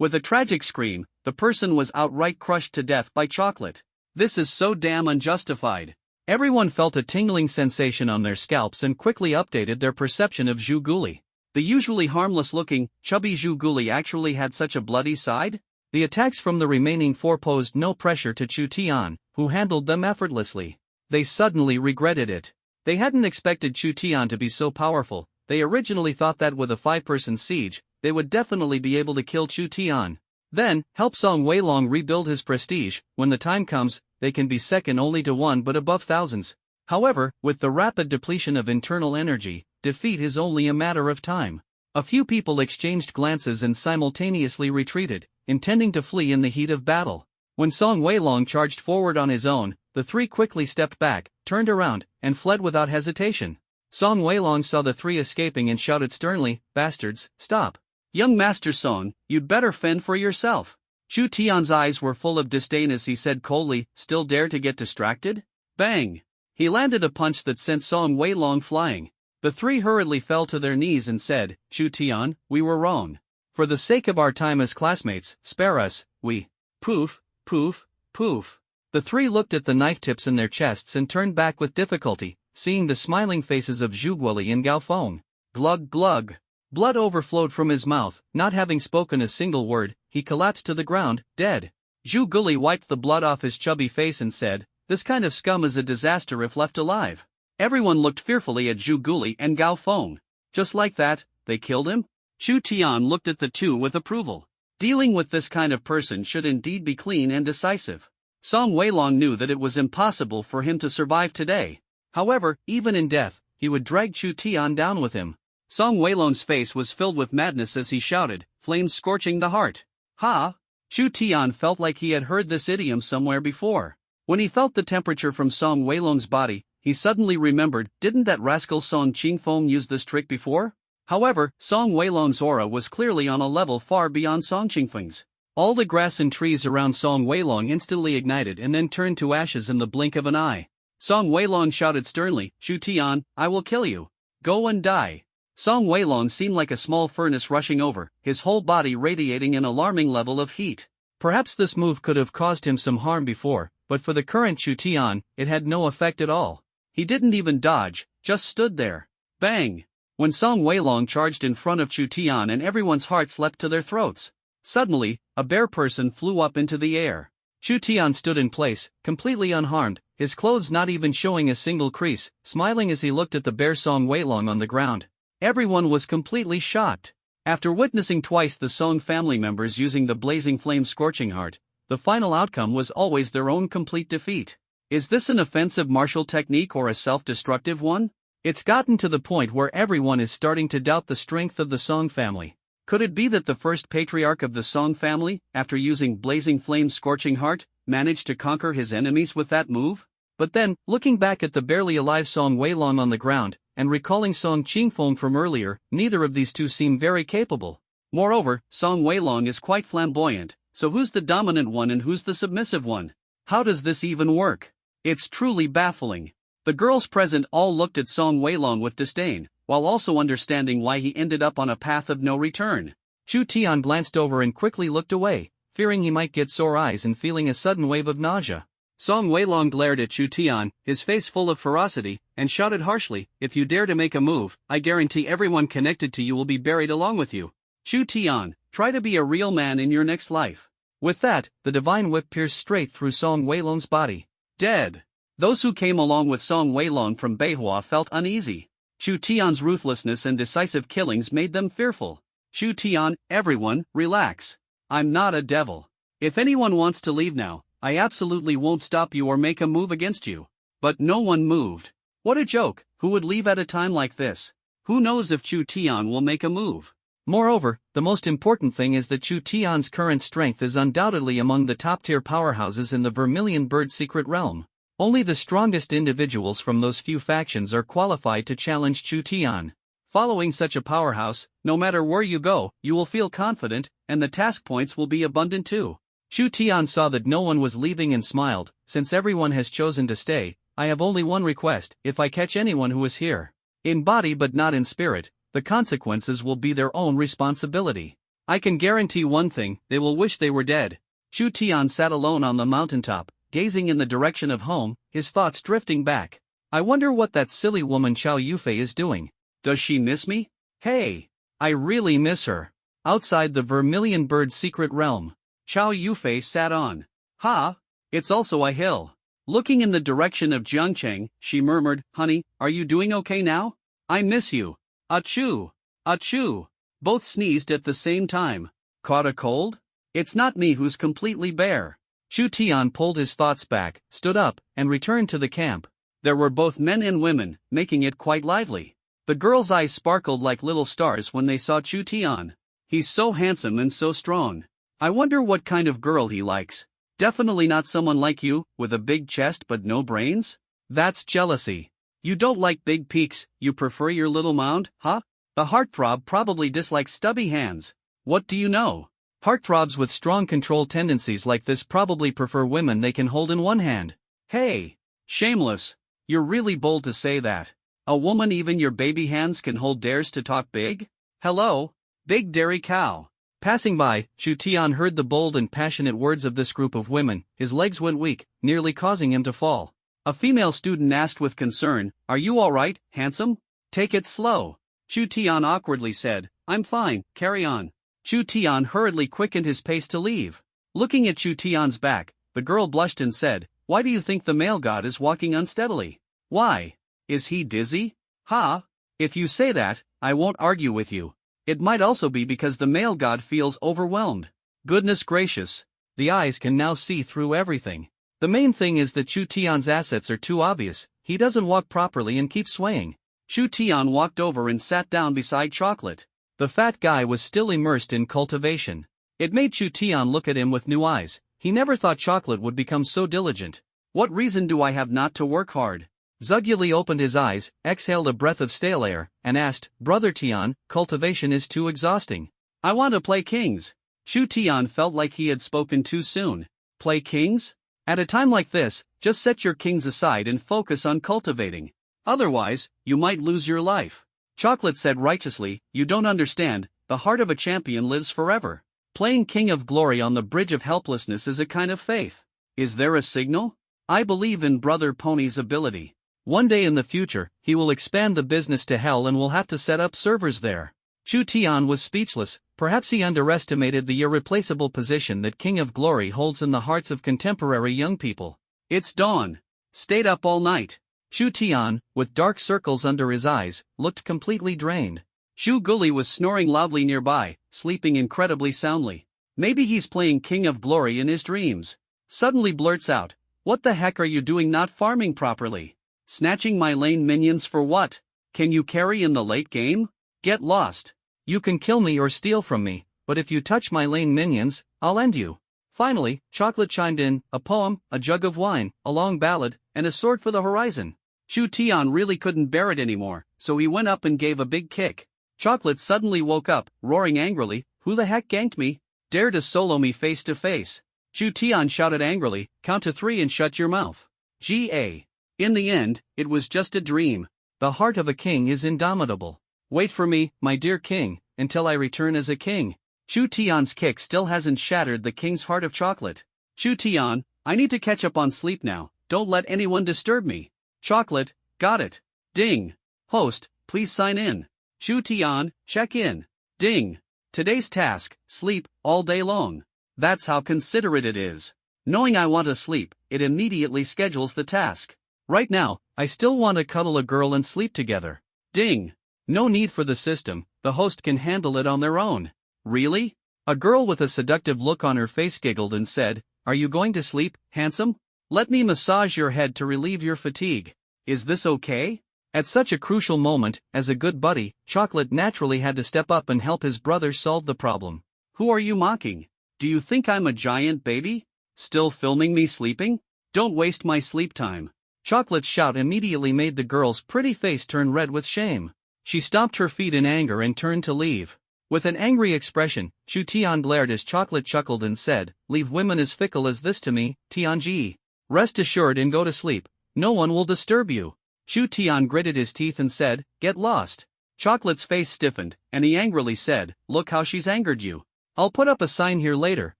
With a tragic scream, the person was outright crushed to death by Chocolate. This is so damn unjustified. Everyone felt a tingling sensation on their scalps and quickly updated their perception of Zhu Guli. The usually harmless-looking, chubby Zhu Guli actually had such a bloody side? The attacks from the remaining four posed no pressure to Chu Tian, who handled them effortlessly. They suddenly regretted it. They hadn't expected Chu Tian to be so powerful. They originally thought that with a 5-person siege, they would definitely be able to kill Chu Tian. Then, help Song Weilong rebuild his prestige. When the time comes, they can be second only to one but above thousands. However, with the rapid depletion of internal energy, defeat is only a matter of time. A few people exchanged glances and simultaneously retreated, intending to flee in the heat of battle. When Song Weilong charged forward on his own, the three quickly stepped back, turned around, and fled without hesitation. Song Weilong saw the three escaping and shouted sternly, Bastards, stop. Young Master Song, you'd better fend for yourself. Chu Tian's eyes were full of disdain as he said coldly, Still dare to get distracted? Bang! He landed a punch that sent Song Weilong flying. The three hurriedly fell to their knees and said, Chu Tian, we were wrong. For the sake of our time as classmates, spare us, we. Poof, poof, poof. The three looked at the knife tips in their chests and turned back with difficulty, seeing the smiling faces of Zhu Guoli and Gao Feng. Glug glug. Blood overflowed from his mouth. Not having spoken a single word, he collapsed to the ground, dead. Zhu Guli wiped the blood off his chubby face and said, "This kind of scum is a disaster if left alive." Everyone looked fearfully at Zhu Guli and Gao Feng. Just like that, they killed him? Chu Tian looked at the two with approval. Dealing with this kind of person should indeed be clean and decisive. Song Weilong knew that it was impossible for him to survive today. However, even in death, he would drag Chu Tian down with him. Song Weilong's face was filled with madness as he shouted, "Flames scorching the heart." Ha! Chu Tian felt like he had heard this idiom somewhere before. When he felt the temperature from Song Weilong's body, he suddenly remembered, didn't that rascal Song Qingfeng use this trick before? However, Song Weilong's aura was clearly on a level far beyond Song Qingfeng's. All the grass and trees around Song Weilong instantly ignited and then turned to ashes in the blink of an eye. Song Weilong shouted sternly, "Chu Tian, I will kill you. Go and die." Song Weilong seemed like a small furnace rushing over, his whole body radiating an alarming level of heat. Perhaps this move could have caused him some harm before, but for the current Chu Tian, it had no effect at all. He didn't even dodge, just stood there. Bang! When Song Weilong charged in front of Chu Tian and everyone's hearts leapt to their throats. Suddenly, a bear person flew up into the air. Chu Tian stood in place, completely unharmed, his clothes not even showing a single crease, smiling as he looked at the bear Song Weilong on the ground. Everyone was completely shocked. After witnessing twice the Song family members using the blazing flame scorching heart, the final outcome was always their own complete defeat. Is this an offensive martial technique or a self-destructive one? It's gotten to the point where everyone is starting to doubt the strength of the Song family. Could it be that the first patriarch of the Song family, after using blazing flame scorching heart, managed to conquer his enemies with that move? But then, looking back at the barely alive Song Weilong on the ground, and recalling Song Qingfeng from earlier, neither of these two seem very capable. Moreover, Song Weilong is quite flamboyant, so who's the dominant one and who's the submissive one? How does this even work? It's truly baffling. The girls present all looked at Song Weilong with disdain, while also understanding why he ended up on a path of no return. Chu Tian glanced over and quickly looked away, fearing he might get sore eyes and feeling a sudden wave of nausea. Song Weilong glared at Chu Tian, his face full of ferocity, and shouted harshly, "If you dare to make a move, I guarantee everyone connected to you will be buried along with you. Chu Tian, try to be a real man in your next life." With that, the divine whip pierced straight through Song Weilong's body. Dead. Those who came along with Song Weilong from Beihua felt uneasy. Chu Tian's ruthlessness and decisive killings made them fearful. Chu Tian, everyone, relax. I'm not a devil. If anyone wants to leave now, I absolutely won't stop you or make a move against you. But no one moved. What a joke, who would leave at a time like this? Who knows if Chu Tian will make a move? Moreover, the most important thing is that Chu Tian's current strength is undoubtedly among the top-tier powerhouses in the Vermilion Bird secret realm. Only the strongest individuals from those few factions are qualified to challenge Chu Tian. Following such a powerhouse, no matter where you go, you will feel confident, and the task points will be abundant too. Chu Tian saw that no one was leaving and smiled, "Since everyone has chosen to stay, I have only one request: if I catch anyone who is here, in body but not in spirit, the consequences will be their own responsibility. I can guarantee one thing, they will wish they were dead." Chu Tian sat alone on the mountaintop, gazing in the direction of home, his thoughts drifting back. I wonder what that silly woman Qiao Yufei is doing. Does she miss me? Hey! I really miss her. Outside the Vermilion Bird secret realm, Qiao Yufei sat on. Ha! It's also a hill. Looking in the direction of Jiangcheng, she murmured, "Honey, are you doing okay now? I miss you." Achoo! Achoo! Both sneezed at the same time. Caught a cold? It's not me who's completely bare. Chu Tian pulled his thoughts back, stood up, and returned to the camp. There were both men and women, making it quite lively. The girls' eyes sparkled like little stars when they saw Chu Tian. He's so handsome and so strong. I wonder what kind of girl he likes. Definitely not someone like you, with a big chest but no brains? That's jealousy. You don't like big peaks, you prefer your little mound, huh? The heartthrob probably dislikes stubby hands. What do you know? Heartthrobs with strong control tendencies like this probably prefer women they can hold in one hand. Hey! Shameless! You're really bold to say that. A woman even your baby hands can hold, dares to talk big? Hello? Big dairy cow. Passing by, Chu Tian heard the bold and passionate words of this group of women. His legs went weak, nearly causing him to fall. A female student asked with concern, "Are you alright, handsome? Take it slow." Chu Tian awkwardly said, I'm fine, carry on. Chu Tian hurriedly quickened his pace to leave. Looking at Chu Tian's back, the girl blushed and said, "Why do you think the male god is walking unsteadily? Why? Is he dizzy? Ha! If you say that, I won't argue with you. It might also be because the male god feels overwhelmed. Goodness gracious, the eyes can now see through everything. The main thing is that Chu Tian's assets are too obvious, he doesn't walk properly and keeps swaying." Chu Tian walked over and sat down beside Chocolate. The fat guy was still immersed in cultivation. It made Chu Tian look at him with new eyes. He never thought Chocolate would become so diligent. "What reason do I have not to work hard?" Zuguli opened his eyes, exhaled a breath of stale air, and asked, "Brother Tian, cultivation is too exhausting. I want to play kings." Chu Tian felt like he had spoken too soon. Play kings? At a time like this, just set your kings aside and focus on cultivating. Otherwise, you might lose your life. Chocolate said righteously, "You don't understand, the heart of a champion lives forever. Playing King of Glory on the bridge of helplessness is a kind of faith. Is there a signal? I believe in Brother Pony's ability. One day in the future, he will expand the business to hell and will have to set up servers there." Chu Tian was speechless. Perhaps he underestimated the irreplaceable position that King of Glory holds in the hearts of contemporary young people. It's dawn. Stayed up all night. Chu Tian, with dark circles under his eyes, looked completely drained. Shu Guli was snoring loudly nearby, sleeping incredibly soundly. Maybe he's playing King of Glory in his dreams. Suddenly blurts out, "What the heck are you doing not farming properly? Snatching my lane minions for what? Can you carry in the late game? Get lost. You can kill me or steal from me, but if you touch my lane minions, I'll end you." Finally, Chocolate chimed in, "A poem, a jug of wine, a long ballad, and a sword for the horizon." Chu Tian really couldn't bear it anymore, so he went up and gave a big kick. Chocolate suddenly woke up, roaring angrily, "Who the heck ganked me? Dare to solo me face to face?" Chu Tian shouted angrily, "Count to 3 and shut your mouth." G.A. In the end, it was just a dream. The heart of a king is indomitable. Wait for me, my dear king, until I return as a king. Chu Tian's kick still hasn't shattered the king's heart of chocolate. Chu Tian, I need to catch up on sleep now, don't let anyone disturb me. Chocolate, got it. Ding. Host, please sign in. Chu Tian, check in. Ding. Today's task, sleep, all day long. That's how considerate it is. Knowing I want to sleep, it immediately schedules the task. Right now, I still want to cuddle a girl and sleep together. Ding. No need for the system, the host can handle it on their own. Really? A girl with a seductive look on her face giggled and said, "Are you going to sleep, handsome? Let me massage your head to relieve your fatigue. Is this okay?" At such a crucial moment, as a good buddy, Chocolate naturally had to step up and help his brother solve the problem. "Who are you mocking? Do you think I'm a giant baby? Still filming me sleeping? Don't waste my sleep time." Chocolate's shout immediately made the girl's pretty face turn red with shame. She stomped her feet in anger and turned to leave. With an angry expression, Chu Tian glared as Chocolate chuckled and said, "Leave women as fickle as this to me, Tianji. Rest assured and go to sleep, no one will disturb you." Chu Tian gritted his teeth and said, "Get lost." Chocolate's face stiffened, and he angrily said, "Look how she's angered you. I'll put up a sign here later,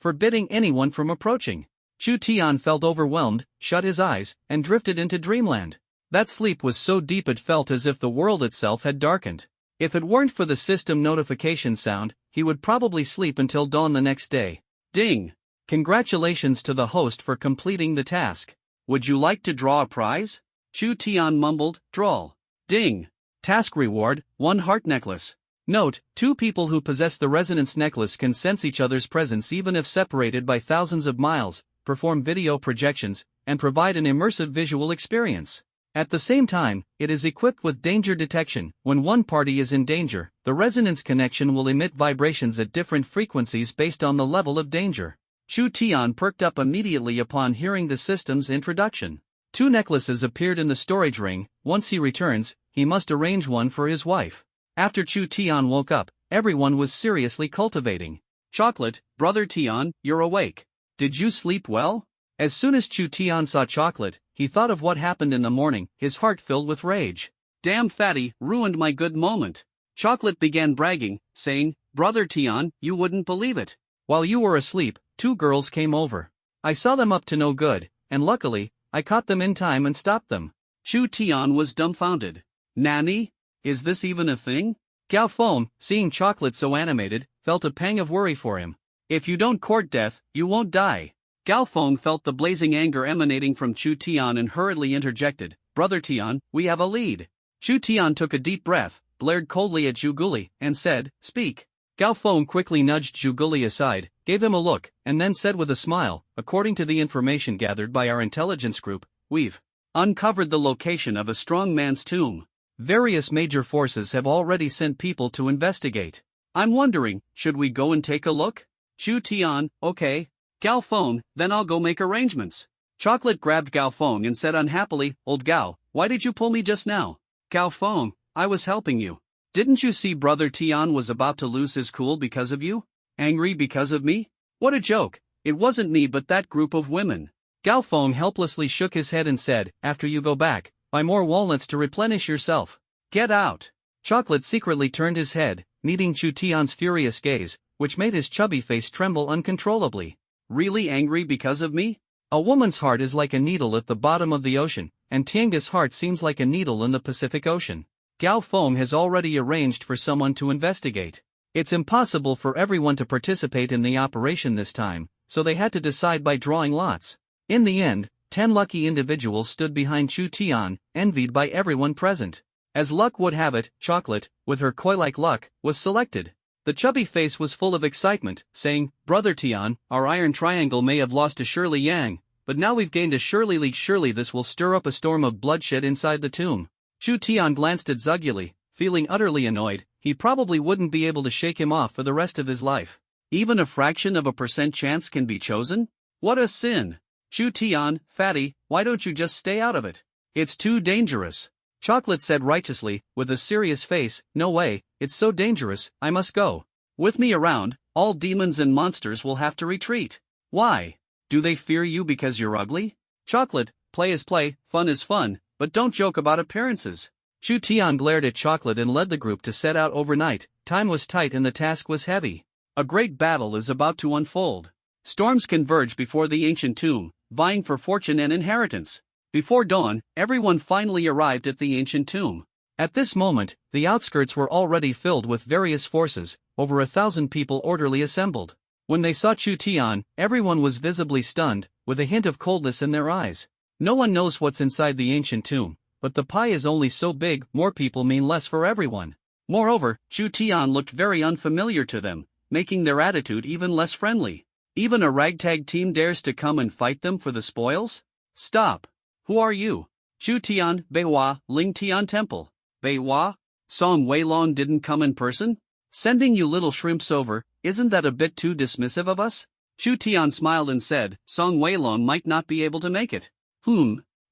forbidding anyone from approaching." Chu Tian felt overwhelmed, shut his eyes, and drifted into dreamland. That sleep was so deep it felt as if the world itself had darkened. If it weren't for the system notification sound, he would probably sleep until dawn the next day. Ding! Congratulations to the host for completing the task. Would you like to draw a prize? Chu Tian mumbled, drawl. Ding! Task reward, 1 heart necklace. Note, 2 people who possess the resonance necklace can sense each other's presence even if separated by thousands of miles, perform video projections, and provide an immersive visual experience. At the same time, it is equipped with danger detection. When one party is in danger, the resonance connection will emit vibrations at different frequencies based on the level of danger. Chu Tian perked up immediately upon hearing the system's introduction. 2 necklaces appeared in the storage ring. Once he returns, he must arrange one for his wife. After Chu Tian woke up, everyone was seriously cultivating. Chocolate, Brother Tian, you're awake. Did you sleep well? As soon as Chu Tian saw Chocolate, he thought of what happened in the morning, his heart filled with rage. Damn fatty, ruined my good moment. Chocolate began bragging, saying, "Brother Tian, you wouldn't believe it. While you were asleep, 2 girls came over. I saw them up to no good, and luckily, I caught them in time and stopped them." Chu Tian was dumbfounded. Nanny? Is this even a thing? Gao Feng, seeing Chocolate so animated, felt a pang of worry for him. If you don't court death, you won't die. Gao Feng felt the blazing anger emanating from Chu Tian and hurriedly interjected, Brother Tian, we have a lead. Chu Tian took a deep breath, glared coldly at Zhu Guli, and said, Speak. Gao Feng quickly nudged Zhu Guli aside, gave him a look, and then said with a smile, According to the information gathered by our intelligence group, we've uncovered the location of a strong man's tomb. Various major forces have already sent people to investigate. I'm wondering, should we go and take a look? Chu Tian, okay. Gao Feng, then I'll go make arrangements. Chocolate grabbed Gao Feng and said unhappily, Old Gao, why did you pull me just now? Gao Feng, I was helping you. Didn't you see Brother Tian was about to lose his cool because of you? Angry because of me? What a joke, it wasn't me but that group of women. Gao Feng helplessly shook his head and said, After you go back, buy more walnuts to replenish yourself. Get out. Chocolate secretly turned his head, meeting Chu Tian's furious gaze, which made his chubby face tremble uncontrollably. Really angry because of me? A woman's heart is like a needle at the bottom of the ocean, and Tianga's heart seems like a needle in the Pacific Ocean. Gao Feng has already arranged for someone to investigate. It's impossible for everyone to participate in the operation this time, so they had to decide by drawing lots. In the end, 10 lucky individuals stood behind Chu Tian, envied by everyone present. As luck would have it, Chocolate, with her koi-like luck, was selected. The chubby face was full of excitement, saying, Brother Tian, our iron triangle may have lost to Shirley Yang, but now we've gained a Shirley Li. Surely this will stir up a storm of bloodshed inside the tomb. Chu Tian glanced at Zhu Guli, feeling utterly annoyed. He probably wouldn't be able to shake him off for the rest of his life. Even a fraction of a % chance can be chosen? What a sin! Chu Tian, fatty, why don't you just stay out of it? It's too dangerous. Chocolate said righteously, with a serious face, No way, it's so dangerous, I must go. With me around, all demons and monsters will have to retreat. Why? Do they fear you because you're ugly? Chocolate, play is play, fun is fun, but don't joke about appearances. Chu Tian glared at Chocolate and led the group to set out overnight. Time was tight and the task was heavy. A great battle is about to unfold. Storms converge before the ancient tomb, vying for fortune and inheritance. Before dawn, everyone finally arrived at the ancient tomb. At this moment, the outskirts were already filled with various forces, over 1,000 people orderly assembled. When they saw Chu Tian, everyone was visibly stunned, with a hint of coldness in their eyes. No one knows what's inside the ancient tomb, but the pie is only so big, more people mean less for everyone. Moreover, Chu Tian looked very unfamiliar to them, making their attitude even less friendly. Even a ragtag team dares to come and fight them for the spoils? Stop. Who are you? Chu Tian, Beihua, Ling Tian Temple. Beihua? Song Weilong didn't come in person? Sending you little shrimps over, isn't that a bit too dismissive of us? Chu Tian smiled and said, Song Weilong might not be able to make it.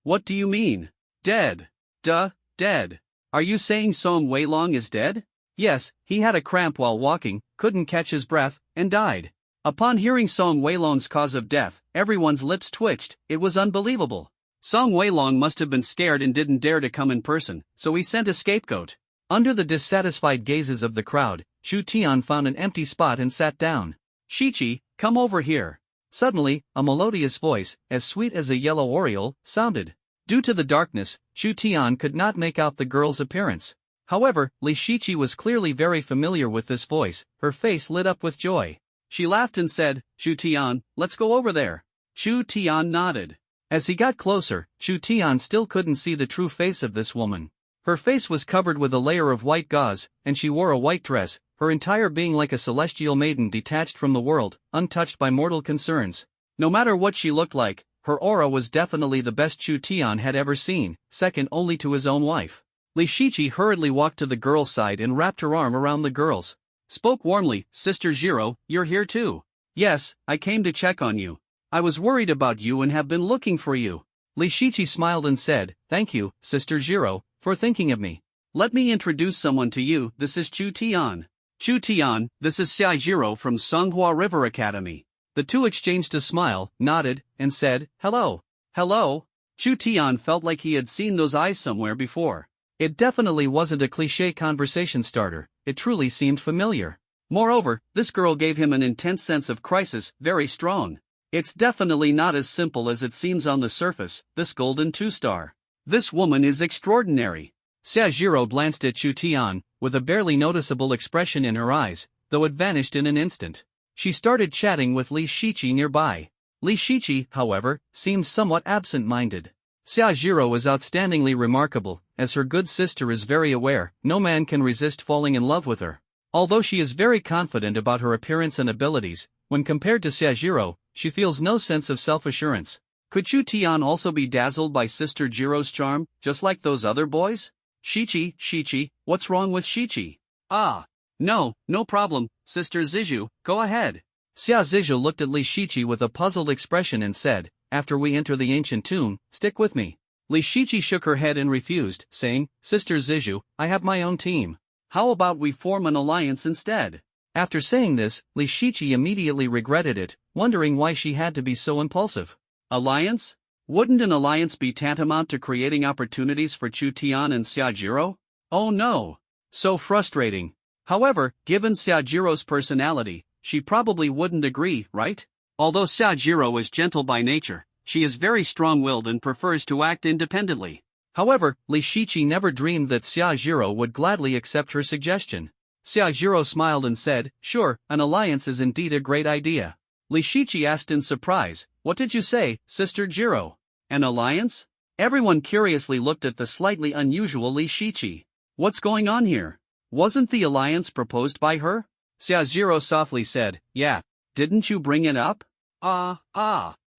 What do you mean? Dead. Dead. Are you saying Song Weilong is dead? Yes, he had a cramp while walking, couldn't catch his breath, and died. Upon hearing Song Weilong's cause of death, everyone's lips twitched. It was unbelievable. Song Weilong must have been scared and didn't dare to come in person, so he sent a scapegoat. Under the dissatisfied gazes of the crowd, Chu Tian found an empty spot and sat down. Shichi, come over here. Suddenly, a melodious voice, as sweet as a yellow oriole, sounded. Due to the darkness, Chu Tian could not make out the girl's appearance. However, Li Shichi was clearly very familiar with this voice. Her face lit up with joy. She laughed and said, Chu Tian, let's go over there. Chu Tian nodded. As he got closer, Chu Tian still couldn't see the true face of this woman. Her face was covered with a layer of white gauze, and she wore a white dress, her entire being like a celestial maiden detached from the world, untouched by mortal concerns. No matter what she looked like, her aura was definitely the best Chu Tian had ever seen, second only to his own wife. Li Shichi hurriedly walked to the girl's side and wrapped her arm around the girl's. Spoke warmly, Sister Zhiro, you're here too. Yes, I came to check on you. I was worried about you and have been looking for you. Li Shichi smiled and said, Thank you, Sister Zhiro, for thinking of me. Let me introduce someone to you, this is Chu Tian. Chu Tian, this is Xia Zhiro from Songhua River Academy. The two exchanged a smile, nodded, and said, Hello. Hello? Chu Tian felt like he had seen those eyes somewhere before. It definitely wasn't a cliché conversation starter, it truly seemed familiar. Moreover, this girl gave him an intense sense of crisis, very strong. It's definitely not as simple as it seems on the surface, this golden two-star. This woman is extraordinary. Xiaojiro glanced at Chu Tian, with a barely noticeable expression in her eyes, though it vanished in an instant. She started chatting with Li Shiqi nearby. Li Shiqi, however, seemed somewhat absent-minded. Xiaojiro is outstandingly remarkable, as her good sister is very aware, no man can resist falling in love with her. Although she is very confident about her appearance and abilities, when compared to Xiaojiro, she feels no sense of self-assurance. Could Chu Tian also be dazzled by Sister Jiro's charm, just like those other boys? Shiqi, what's wrong with Shiqi? Ah. No problem, Sister Zizhu, go ahead. Xia Zizhu looked at Li Shiqi with a puzzled expression and said, after we enter the ancient tomb, stick with me. Li Shiqi shook her head and refused, saying, Sister Zizhu, I have my own team. How about we form an alliance instead? After saying this, Li Shiqi immediately regretted it, wondering why she had to be so impulsive. Alliance? Wouldn't an alliance be tantamount to creating opportunities for Chu Tian and Xiaojiro? Oh no! So frustrating. However, given Xiaojiro's personality, she probably wouldn't agree, right? Although Xiaojiro is gentle by nature, she is very strong-willed and prefers to act independently. However, Li Shiqi never dreamed that Xiaojiro would gladly accept her suggestion. Xiaojiro smiled and said, sure, an alliance is indeed a great idea. Li Shiqi asked in surprise, what did you say, Sister Jiro? An alliance? Everyone curiously looked at the slightly unusual Li Shiqi. What's going on here? Wasn't the alliance proposed by her? Xiaojiro softly said, yeah. Didn't you bring it up?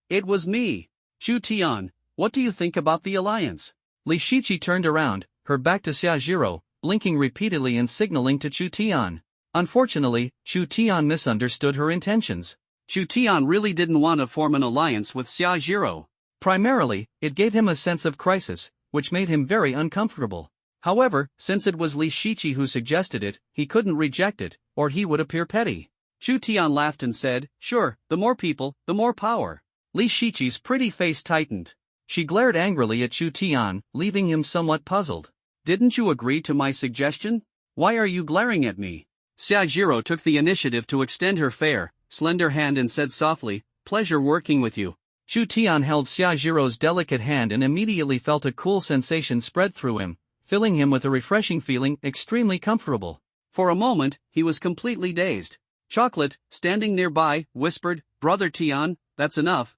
It was me. Chu Tian, what do you think about the alliance? Li Shiqi turned around, her back to Xiaojiro, blinking repeatedly and signaling to Chu Tian. Unfortunately, Chu Tian misunderstood her intentions. Chu Tian really didn't want to form an alliance with Xiaojiro. Primarily, it gave him a sense of crisis, which made him very uncomfortable. However, since it was Li Shiqi who suggested it, he couldn't reject it, or he would appear petty. Chu Tian laughed and said, sure, the more people, the more power. Li Shiqi's pretty face tightened. She glared angrily at Chu Tian, leaving him somewhat puzzled. Didn't you agree to my suggestion? Why are you glaring at me? Xiaojiro took the initiative to extend her fair, slender hand and said softly, pleasure working with you. Chu Tian held Xiaojiro's delicate hand and immediately felt a cool sensation spread through him, filling him with a refreshing feeling, extremely comfortable. For a moment, he was completely dazed. Chocolate, standing nearby, whispered, Brother Tian, that's enough,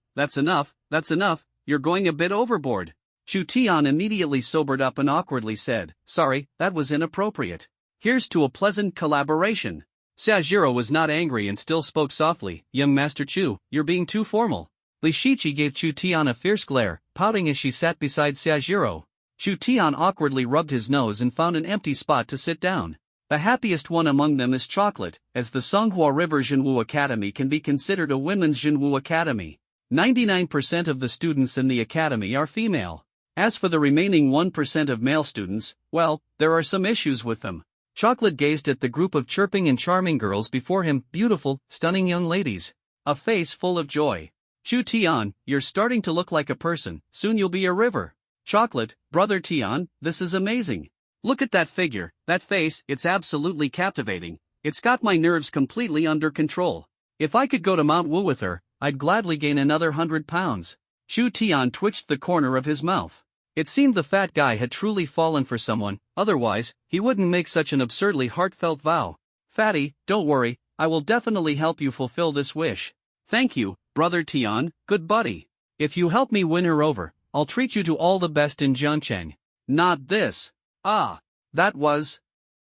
you're going a bit overboard. Chu Tian immediately sobered up and awkwardly said, sorry, that was inappropriate. Here's to a pleasant collaboration. Xiaojiro was not angry and still spoke softly, young Master Chu, you're being too formal. Li Shiqi gave Chu Tian a fierce glare, pouting as she sat beside Xiaojiro. Chu Tian awkwardly rubbed his nose and found an empty spot to sit down. The happiest one among them is Chocolate, as the Songhua River Zhenwu Academy can be considered a women's Zhenwu Academy. 99% of the students in the academy are female. As for the remaining 1% of male students, well, there are some issues with them. Chocolate gazed at the group of chirping and charming girls before him, beautiful, stunning young ladies. A face full of joy. Chu Tian, you're starting to look like a person, soon you'll be a river. Chocolate, Brother Tian, this is amazing. Look at that figure, that face, it's absolutely captivating. It's got my nerves completely under control. If I could go to Mount Wu with her, I'd gladly gain another 100 pounds. Chu Tian twitched the corner of his mouth. It seemed the fat guy had truly fallen for someone, otherwise, he wouldn't make such an absurdly heartfelt vow. Fatty, don't worry, I will definitely help you fulfill this wish. Thank you, Brother Tian, good buddy. If you help me win her over, I'll treat you to all the best in Jiancheng. Not this. That was.